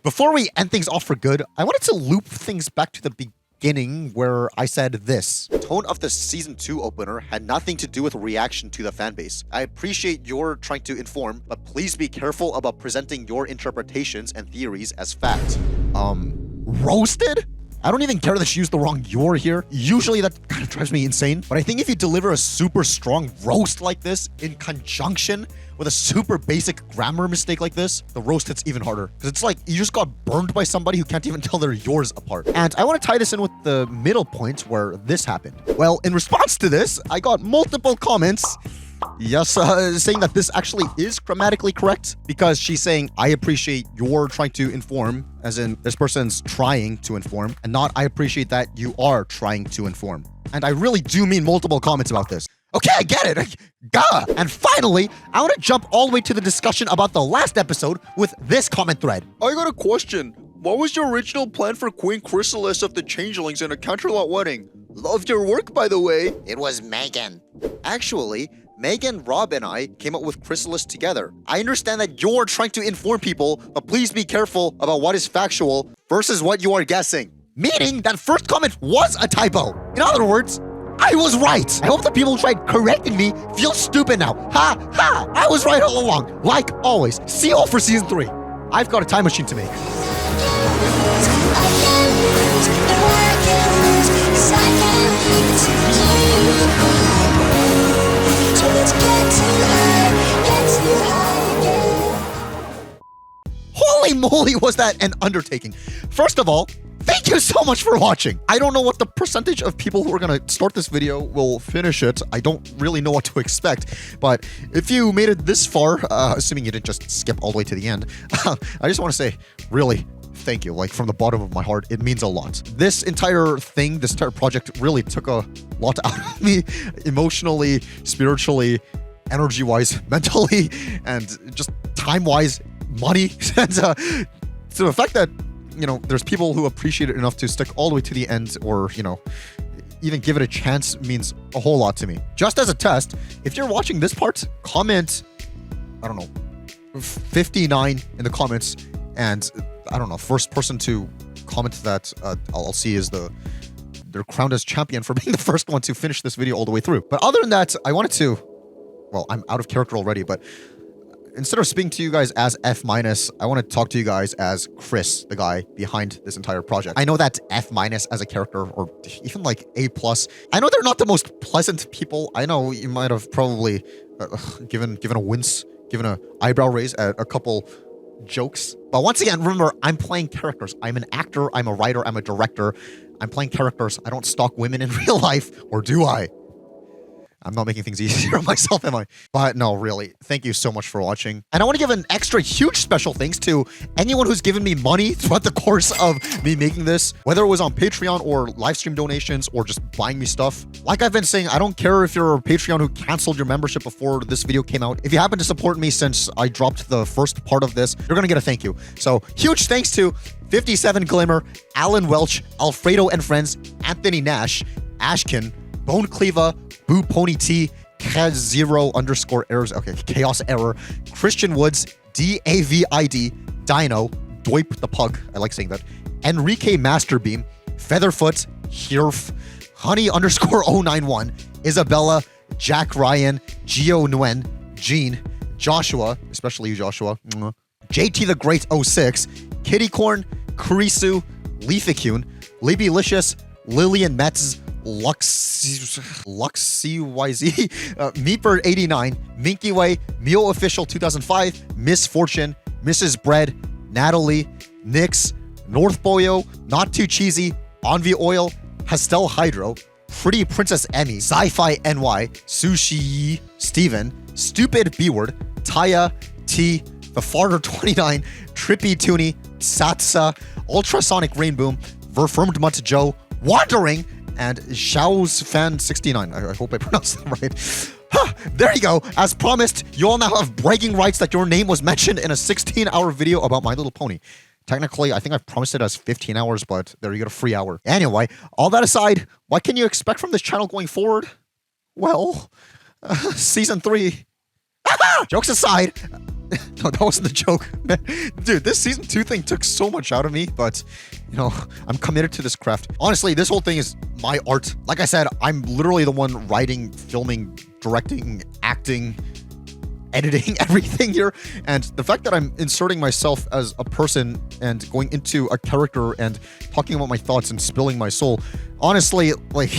before we end things off for good, I wanted to loop things back to the beginning where I said this. The tone of the season 2 opener had nothing to do with reaction to the fanbase. I appreciate your trying to inform, but please be careful about presenting your interpretations and theories as fact. Roasted? I don't even care that she used the wrong "your" here. Usually that kind of drives me insane. But I think if you deliver a super strong roast like this in conjunction with a super basic grammar mistake like this, the roast hits even harder. Because it's like you just got burned by somebody who can't even tell their yours apart. And I want to tie this in with the middle point where this happened. Well, in response to this, I got multiple comments. Yes, saying that this actually is grammatically correct because she's saying, I appreciate you're trying to inform, as in this person's trying to inform, and not I appreciate that you are trying to inform. And I really do mean multiple comments about this. Okay, I get it. Gah! And finally, I want to jump all the way to the discussion about the last episode with this comment thread. I got a question. What was your original plan for Queen Chrysalis of the Changelings in a Canterlot wedding? Loved your work, by the way. It was Megan. Actually, Megan, Rob, and I came up with Chrysalis together. I understand that you're trying to inform people, but please be careful about what is factual versus what you are guessing. Meaning that first comment was a typo. In other words, I was right. I hope the people who tried correcting me feel stupid now. Ha ha! I was right all along, like always. See you all for season 3. I've got a time machine to make. Holy moly, was that an undertaking. First of all, thank you so much for watching. I don't know what the percentage of people who are going to start this video will finish it. I don't really know what to expect. But if you made it this far, assuming you didn't just skip all the way to the end, I just want to say, really, thank you. Like, from the bottom of my heart, it means a lot. This entire thing, this entire project really took a lot out of me, emotionally, spiritually, energy-wise, mentally, and just time-wise, money. And so the fact that, you know, there's people who appreciate it enough to stick all the way to the end, or, you know, even give it a chance, means a whole lot to me. Just as a test, if you're watching this part, comment, I don't know, 59 in the comments, and I don't know, first person to comment that I'll see is they're crowned as champion for being the first one to finish this video all the way through. But other than that, I wanted to, well, I'm out of character already, but instead of speaking to you guys as F-, I want to talk to you guys as Chris, the guy behind this entire project. I know that F- as a character, or even like A+, I know they're not the most pleasant people. I know you might have probably given a wince, given an eyebrow raise at a couple jokes. But once again, remember, I'm playing characters. I'm an actor, I'm a writer, I'm a director. I'm playing characters. I don't stalk women in real life, or do I? I'm not making things easier on myself, am I? But no, really, thank you so much for watching. And I want to give an extra huge special thanks to anyone who's given me money throughout the course of me making this, whether it was on Patreon or live stream donations or just buying me stuff. Like I've been saying, I don't care if you're a Patreon who canceled your membership before this video came out. If you happen to support me since I dropped the first part of this, you're gonna get a thank you. So huge thanks to 57 Glimmer, Alan Welch, Alfredo and Friends, Anthony Nash, Ashkin, Bone Cleva, Boo Pony T, Kaz0_errors, okay, Chaos Error, Christian Woods, DAVID, Dino, Doip the Pug, I like saying that, Enrique Masterbeam, Featherfoot, Hearth, Honey_091, Isabella, Jack Ryan, Gio Nguyen, Gene, Joshua, especially you, Joshua, JT the Great 06, Kittycorn, Kurisu, Leafycune, Libbylicious, Lillian Metz, LuxyYZ, Meeper89, Minky Way, Mio Official 2005, Miss Fortune, Mrs. Bread, Natalie, Nix, North Boyo, Not Too Cheesy, Envy Oil, Hastel Hydro, Pretty Princess Emmy, Sci-Fi NY, Sushi, Steven, Stupid B-Word, Taya, T, The Farter 29, Trippy Toonie, Satsa, Ultrasonic Rainboom, Verfirmed Mutt Joe, Wandering, and Xiao's Fan 69. I hope I pronounced that right. There you go. As promised, you all now have bragging rights that your name was mentioned in a 16-hour video about My Little Pony. Technically, I think I've promised it as 15 hours, but there you get a free hour. Anyway, all that aside, what can you expect from this channel going forward? Well, season 3. Jokes aside. No, that wasn't the joke. Dude, this season 2 thing took so much out of me, but, you know, I'm committed to this craft. Honestly, this whole thing is my art. Like I said, I'm literally the one writing, filming, directing, acting, editing everything here. And the fact that I'm inserting myself as a person and going into a character and talking about my thoughts and spilling my soul, honestly, like,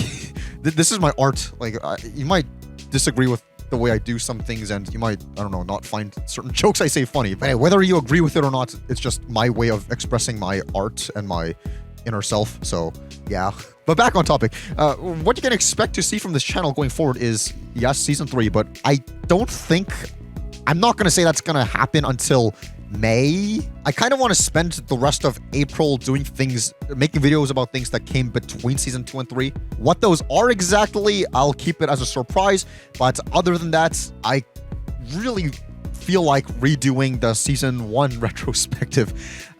this is my art. Like, you might disagree with the way I do some things, and you might, I don't know, not find certain jokes I say funny. But whether you agree with it or not, it's just my way of expressing my art and my inner self. So, yeah. But back on topic, what you can expect to see from this channel going forward is, yes, Season 3, but I don't think... I'm not going to say that's going to happen until May. I kind of want to spend the rest of April doing things, making videos about things that came between Season 2 and 3. What those are exactly, I'll keep it as a surprise. But other than that, I really feel like redoing the Season 1 retrospective.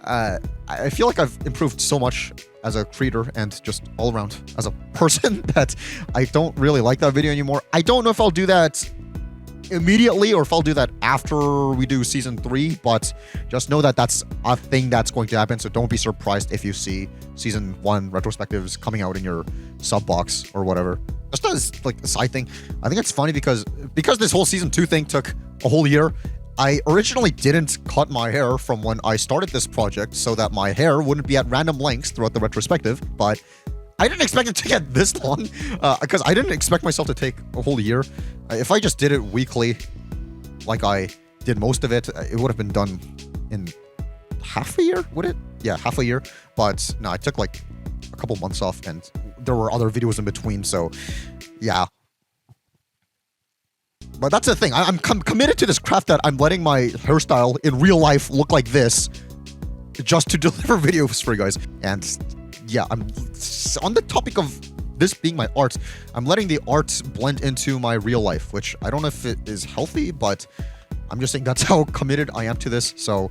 I feel like I've improved so much as a creator and just all around as a person that I don't really like that video anymore. I don't know if I'll do that immediately or if I'll do that after we do Season 3, but just know that that's a thing that's going to happen, so don't be surprised if you see Season 1 retrospectives coming out in your sub box or whatever. Just as like a side thing, I think it's funny because this whole Season 2 thing took a whole year. I originally didn't cut my hair from when I started this project so that my hair wouldn't be at random lengths throughout the retrospective, but I didn't expect it to get this long, because I didn't expect myself to take a whole year. If I just did it weekly, like I did most of it, it would have been done in half a year, would it? Yeah, half a year. But no, I took like a couple months off, and there were other videos in between, so yeah. But that's the thing, I'm committed to this craft that I'm letting my hairstyle in real life look like this just to deliver videos for you guys. And yeah, I'm on the topic of this being my art, I'm letting the art blend into my real life, which I don't know if it is healthy, but I'm just saying that's how committed I am to this. So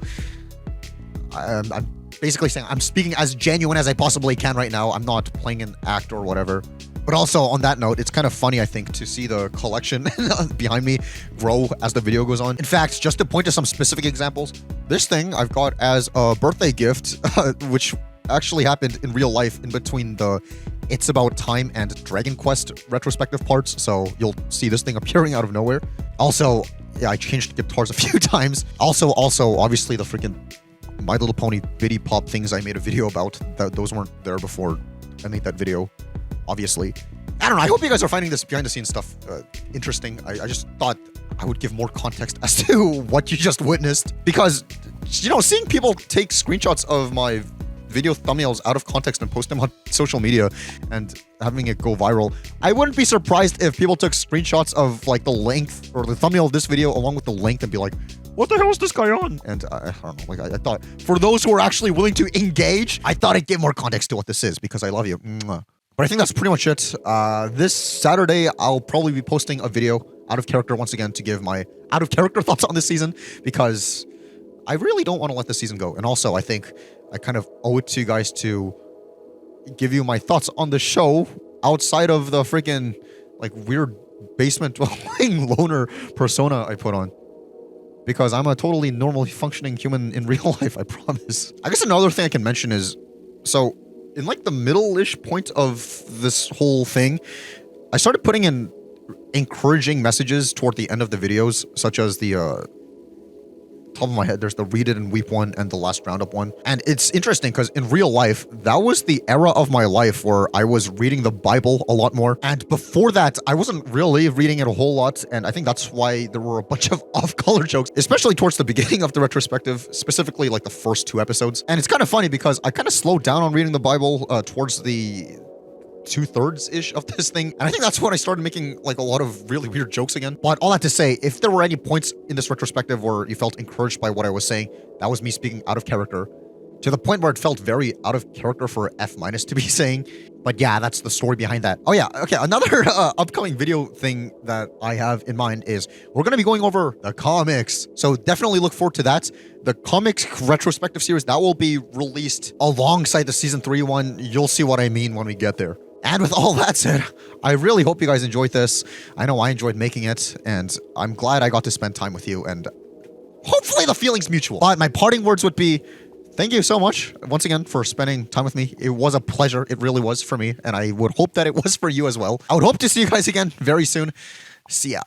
I'm basically saying I'm speaking as genuine as I possibly can right now. I'm not playing an act or whatever. But also, on that note, it's kind of funny, I think, to see the collection behind me grow as the video goes on. In fact, just to point to some specific examples, this thing I've got as a birthday gift, which actually happened in real life in between the It's About Time and Dragon Quest retrospective parts, so you'll see this thing appearing out of nowhere. Also, yeah, I changed guitars a few times. Also, obviously, the freaking My Little Pony Bitty Pop things I made a video about, those weren't there before I made that video. Obviously. I don't know, I hope you guys are finding this behind-the-scenes stuff interesting. I just thought I would give more context as to what you just witnessed. Because, you know, seeing people take screenshots of my video thumbnails out of context and post them on social media and having it go viral, I wouldn't be surprised if people took screenshots of, like, the length or the thumbnail of this video along with the length and be like, what the hell is this guy on? And I don't know, like, I thought, for those who are actually willing to engage, I thought I'd give more context to what this is, because I love you. Mwah. But I think that's pretty much it. This Saturday, I'll probably be posting a video out of character once again to give my out of character thoughts on this season, because I really don't want to let this season go. And also, I think I kind of owe it to you guys to give you my thoughts on the show outside of the freaking, like, weird basement dwelling loner persona I put on. Because I'm a totally normally functioning human in real life, I promise. I guess another thing I can mention is, so in like the middle-ish point of this whole thing, I started putting in encouraging messages toward the end of the videos, such as the top of my head, there's the Read It and Weep one and the Last Roundup one. And it's interesting because in real life, that was the era of my life where I was reading the Bible a lot more. And before that, I wasn't really reading it a whole lot. And I think that's why there were a bunch of off-color jokes, especially towards the beginning of the retrospective, specifically like the first 2 episodes. And it's kind of funny because I kind of slowed down on reading the Bible towards the 2/3-ish of this thing. And I think that's when I started making like a lot of really weird jokes again. But all that to say, if there were any points in this retrospective where you felt encouraged by what I was saying, that was me speaking out of character, to the point where it felt very out of character for F- to be saying. But yeah, that's the story behind that. Oh yeah, okay, another upcoming video thing that I have in mind is we're going to be going over the comics. So definitely look forward to that. The comics retrospective series, that will be released alongside the Season 3 one. You'll see what I mean when we get there. And with all that said, I really hope you guys enjoyed this. I know I enjoyed making it, and I'm glad I got to spend time with you, and hopefully the feeling's mutual. But my parting words would be, thank you so much, once again, for spending time with me. It was a pleasure. It really was for me, and I would hope that it was for you as well. I would hope to see you guys again very soon. See ya.